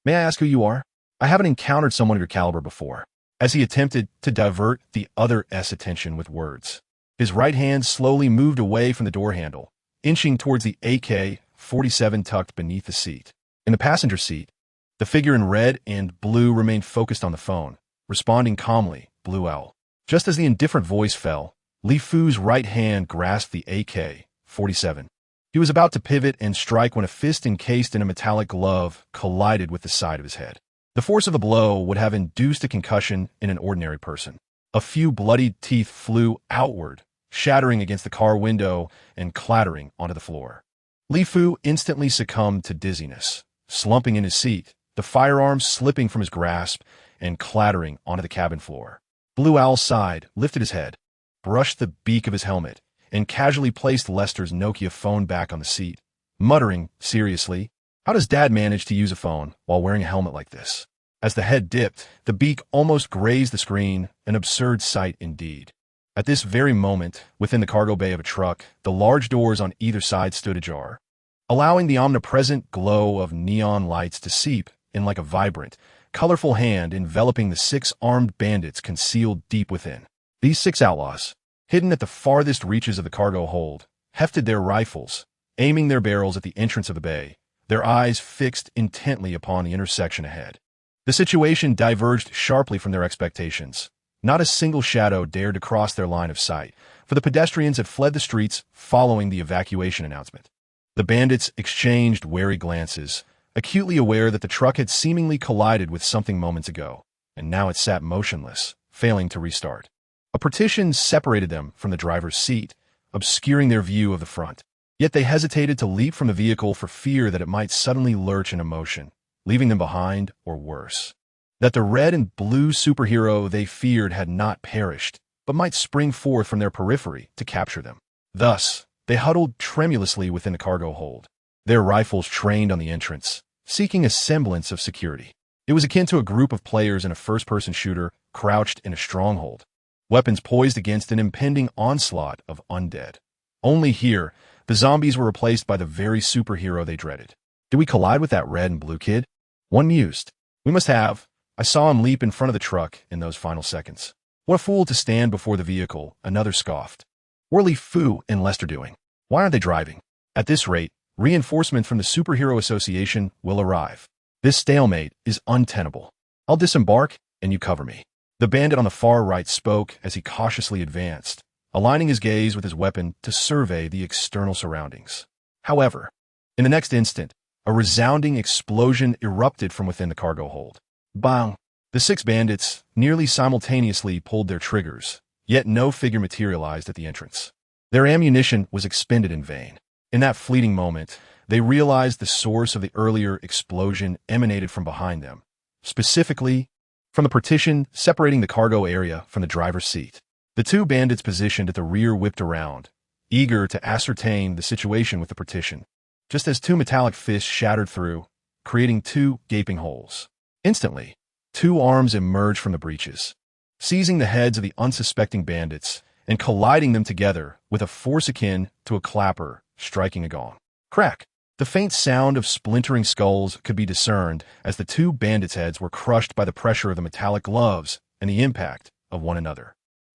may I ask who you are? I haven't encountered someone of your caliber before." As he attempted to divert the other's attention with words, his right hand slowly moved away from the door handle, inching towards the AK-47 tucked beneath the seat. In the passenger seat, the figure in red and blue remained focused on the phone, responding calmly, "Blue Owl." Just as the indifferent voice fell, Li Fu's right hand grasped the AK-47. He was about to pivot and strike when a fist encased in a metallic glove collided with the side of his head. The force of the blow would have induced a concussion in an ordinary person. A few bloodied teeth flew outward, shattering against the car window and clattering onto the floor. Li Fu instantly succumbed to dizziness, slumping in his seat, the firearm slipping from his grasp and clattering onto the cabin floor. Blue Owl sighed, lifted his head, brushed the beak of his helmet, and casually placed Lester's Nokia phone back on the seat, muttering seriously, "How does Dad manage to use a phone while wearing a helmet like this?" As the head dipped, the beak almost grazed the screen, an absurd sight indeed. At this very moment, within the cargo bay of a truck, the large doors on either side stood ajar, allowing the omnipresent glow of neon lights to seep in like a vibrant, colorful hand enveloping the 6 armed bandits concealed deep within. These 6 outlaws, hidden at the farthest reaches of the cargo hold, hefted their rifles, aiming their barrels at the entrance of the bay, their eyes fixed intently upon the intersection ahead. The situation diverged sharply from their expectations. Not a single shadow dared to cross their line of sight, for the pedestrians had fled the streets following the evacuation announcement. The bandits exchanged wary glances, acutely aware that the truck had seemingly collided with something moments ago, and now it sat motionless, failing to restart. A partition separated them from the driver's seat, obscuring their view of the front. Yet they hesitated to leap from the vehicle for fear that it might suddenly lurch into motion, leaving them behind, or worse, that the red and blue superhero they feared had not perished, but might spring forth from their periphery to capture them. Thus, they huddled tremulously within the cargo hold, their rifles trained on the entrance, seeking a semblance of security. It was akin to a group of players in a first-person shooter crouched in a stronghold, weapons poised against an impending onslaught of undead. Only here, the zombies were replaced by the very superhero they dreaded. "Did we collide with that red and blue kid?" One mused. "We must have. I saw him leap in front of the truck in those final seconds." "What a fool to stand before the vehicle," another scoffed. "What are Li Fu and Lester doing? Why aren't they driving? At this rate, reinforcements from the Superhero Association will arrive. This stalemate is untenable. I'll disembark, and you cover me." The bandit on the far right spoke as he cautiously advanced, aligning his gaze with his weapon to survey the external surroundings. However, in the next instant, a resounding explosion erupted from within the cargo hold. Bang! The 6 bandits nearly simultaneously pulled their triggers, yet no figure materialized at the entrance. Their ammunition was expended in vain. In that fleeting moment, they realized the source of the earlier explosion emanated from behind them, specifically from the partition separating the cargo area from the driver's seat. The 2 bandits positioned at the rear whipped around, eager to ascertain the situation with the partition, just as 2 metallic fists shattered through, creating 2 gaping holes. Instantly, 2 arms emerged from the breaches, seizing the heads of the unsuspecting bandits and colliding them together with a force akin to a clapper striking a gong. Crack! The faint sound of splintering skulls could be discerned as the 2 bandits' heads were crushed by the pressure of the metallic gloves and the impact of one another.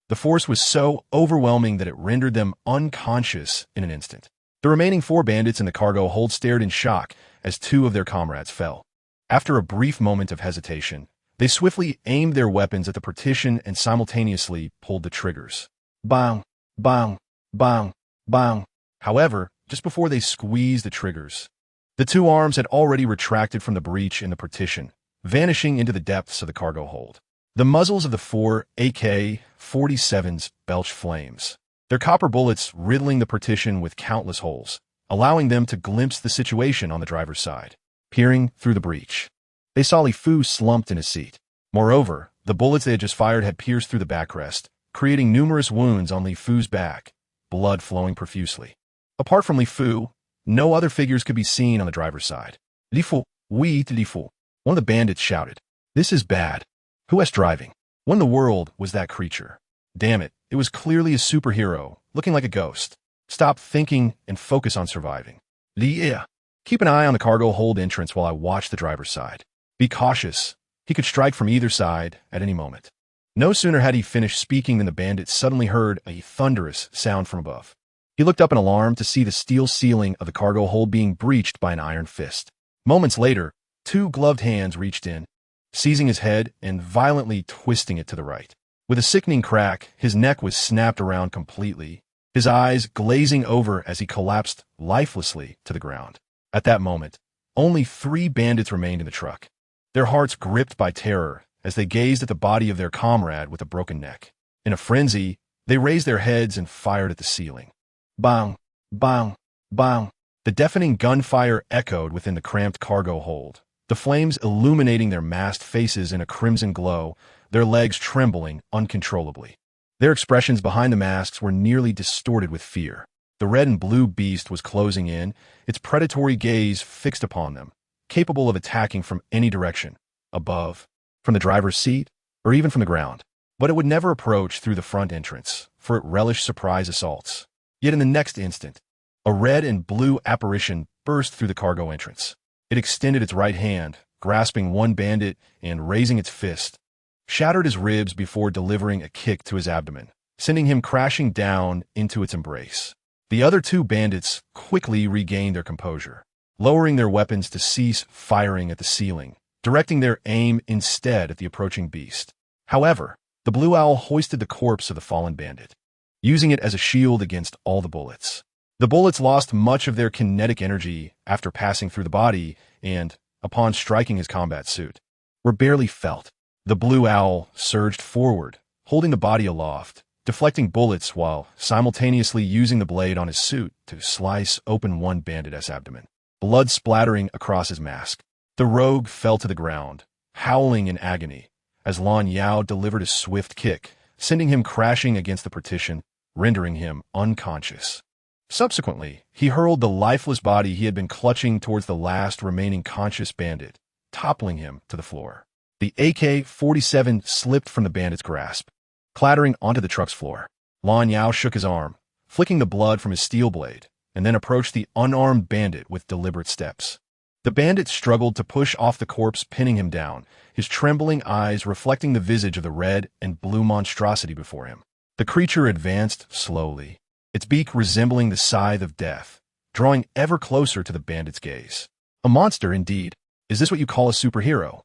The force was so overwhelming that it rendered them unconscious in an instant. The remaining 4 bandits in the cargo hold stared in shock as 2 of their comrades fell. After a brief moment of hesitation, they swiftly aimed their weapons at the partition and simultaneously pulled the triggers. Bang! Bang! Bang! Bang! However, just before they squeezed the triggers, the 2 arms had already retracted from the breach in the partition, vanishing into the depths of the cargo hold. The muzzles of the 4 AK-47s belched flames, their copper bullets riddling the partition with countless holes, allowing them to glimpse the situation on the driver's side. Peering through the breach, they saw Li Fu slumped in his seat. Moreover, the bullets they had just fired had pierced through the backrest, creating numerous wounds on Li Fu's back, blood flowing profusely. Apart from Li Fu, no other figures could be seen on the driver's side. "Li Fu, oui, Li Fu." One of the bandits shouted, "This is bad. Who is driving? What in the world was that creature? Damn it, it was clearly a superhero, looking like a ghost. Stop thinking and focus on surviving. Yeah. Keep an eye on the cargo hold entrance while I watch the driver's side. Be cautious. He could strike from either side at any moment." No sooner had he finished speaking than the bandit suddenly heard a thunderous sound from above. He looked up in alarm to see the steel ceiling of the cargo hold being breached by an iron fist. Moments later, two gloved hands reached in, seizing his head and violently twisting it to the right. With a sickening crack, his neck was snapped around completely, his eyes glazing over as he collapsed lifelessly to the ground. At that moment, only 3 bandits remained in the truck, their hearts gripped by terror as they gazed at the body of their comrade with a broken neck. In a frenzy, they raised their heads and fired at the ceiling. Bang! Bang! Bang! The deafening gunfire echoed within the cramped cargo hold, the flames illuminating their masked faces in a crimson glow, their legs trembling uncontrollably. Their expressions behind the masks were nearly distorted with fear. The red and blue beast was closing in, its predatory gaze fixed upon them, capable of attacking from any direction, above, from the driver's seat, or even from the ground. But it would never approach through the front entrance, for it relished surprise assaults. Yet in the next instant, a red and blue apparition burst through the cargo entrance. It extended its right hand, grasping one bandit and raising its fist, shattered his ribs before delivering a kick to his abdomen, sending him crashing down into its embrace. The other 2 bandits quickly regained their composure, lowering their weapons to cease firing at the ceiling, directing their aim instead at the approaching beast. However, the Blue Owl hoisted the corpse of the fallen bandit, using it as a shield against all the bullets. The bullets lost much of their kinetic energy after passing through the body and, upon striking his combat suit, were barely felt. The Blue Owl surged forward, holding the body aloft, deflecting bullets while simultaneously using the blade on his suit to slice open one bandit's abdomen, blood splattering across his mask. The rogue fell to the ground, howling in agony, as Lan Yao delivered a swift kick, sending him crashing against the partition, rendering him unconscious. Subsequently, he hurled the lifeless body he had been clutching towards the last remaining conscious bandit, toppling him to the floor. The AK-47 slipped from the bandit's grasp, clattering onto the truck's floor. Lan Yao shook his arm, flicking the blood from his steel blade, and then approached the unarmed bandit with deliberate steps. The bandit struggled to push off the corpse, pinning him down, his trembling eyes reflecting the visage of the red and blue monstrosity before him. The creature advanced slowly, its beak resembling the scythe of death, drawing ever closer to the bandit's gaze. A monster, indeed. Is this what you call a superhero?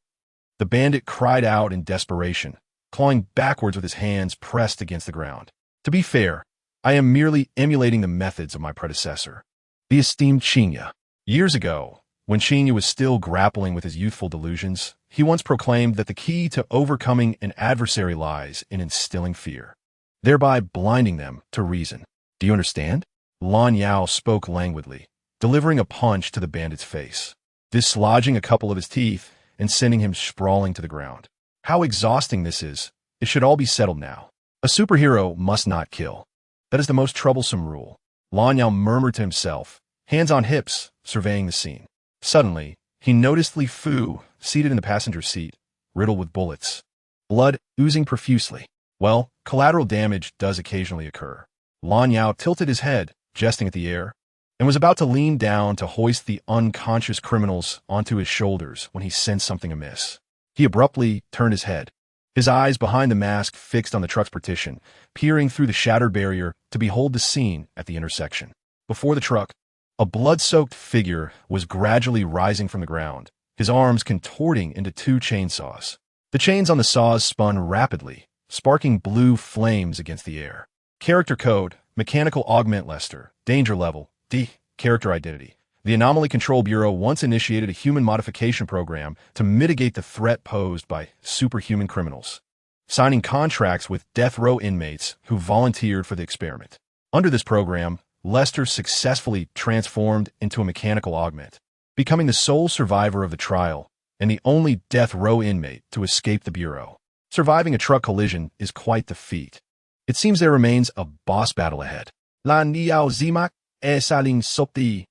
The bandit cried out in desperation, clawing backwards with his hands pressed against the ground. To be fair, I am merely emulating the methods of my predecessor, the esteemed Mingye. Years ago, when Mingye was still grappling with his youthful delusions, he once proclaimed that the key to overcoming an adversary lies in instilling fear, thereby blinding them to reason. Do you understand? Lan Yao spoke languidly, delivering a punch to the bandit's face, dislodging a couple of his teeth and sending him sprawling to the ground. How exhausting this is. It should all be settled now. A superhero must not kill. That is the most troublesome rule. Lan Yao murmured to himself, hands on hips, surveying the scene. Suddenly, he noticed Li Fu seated in the passenger seat, riddled with bullets, blood oozing profusely. Well, collateral damage does occasionally occur. Lan Yao tilted his head, jesting at the air, and was about to lean down to hoist the unconscious criminals onto his shoulders when he sensed something amiss. He abruptly turned his head, his eyes behind the mask fixed on the truck's partition, peering through the shattered barrier to behold the scene at the intersection. Before the truck, a blood-soaked figure was gradually rising from the ground, his arms contorting into 2 chainsaws. The chains on the saws spun rapidly, sparking blue flames against the air. Character code, mechanical augment Lester, danger level, D, character identity. The Anomaly Control Bureau once initiated a human modification program to mitigate the threat posed by superhuman criminals, signing contracts with death row inmates who volunteered for the experiment. Under this program, Lester successfully transformed into a mechanical augment, becoming the sole survivor of the trial and the only death row inmate to escape the Bureau. Surviving a truck collision is quite the feat. It seems there remains a boss battle ahead. Lan Yao Zimak Esaling Sopti.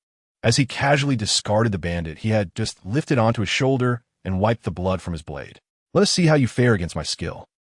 As he casually discarded the bandit he had just lifted onto his shoulder and wiped the blood from his blade. Let us see how you fare against my skill.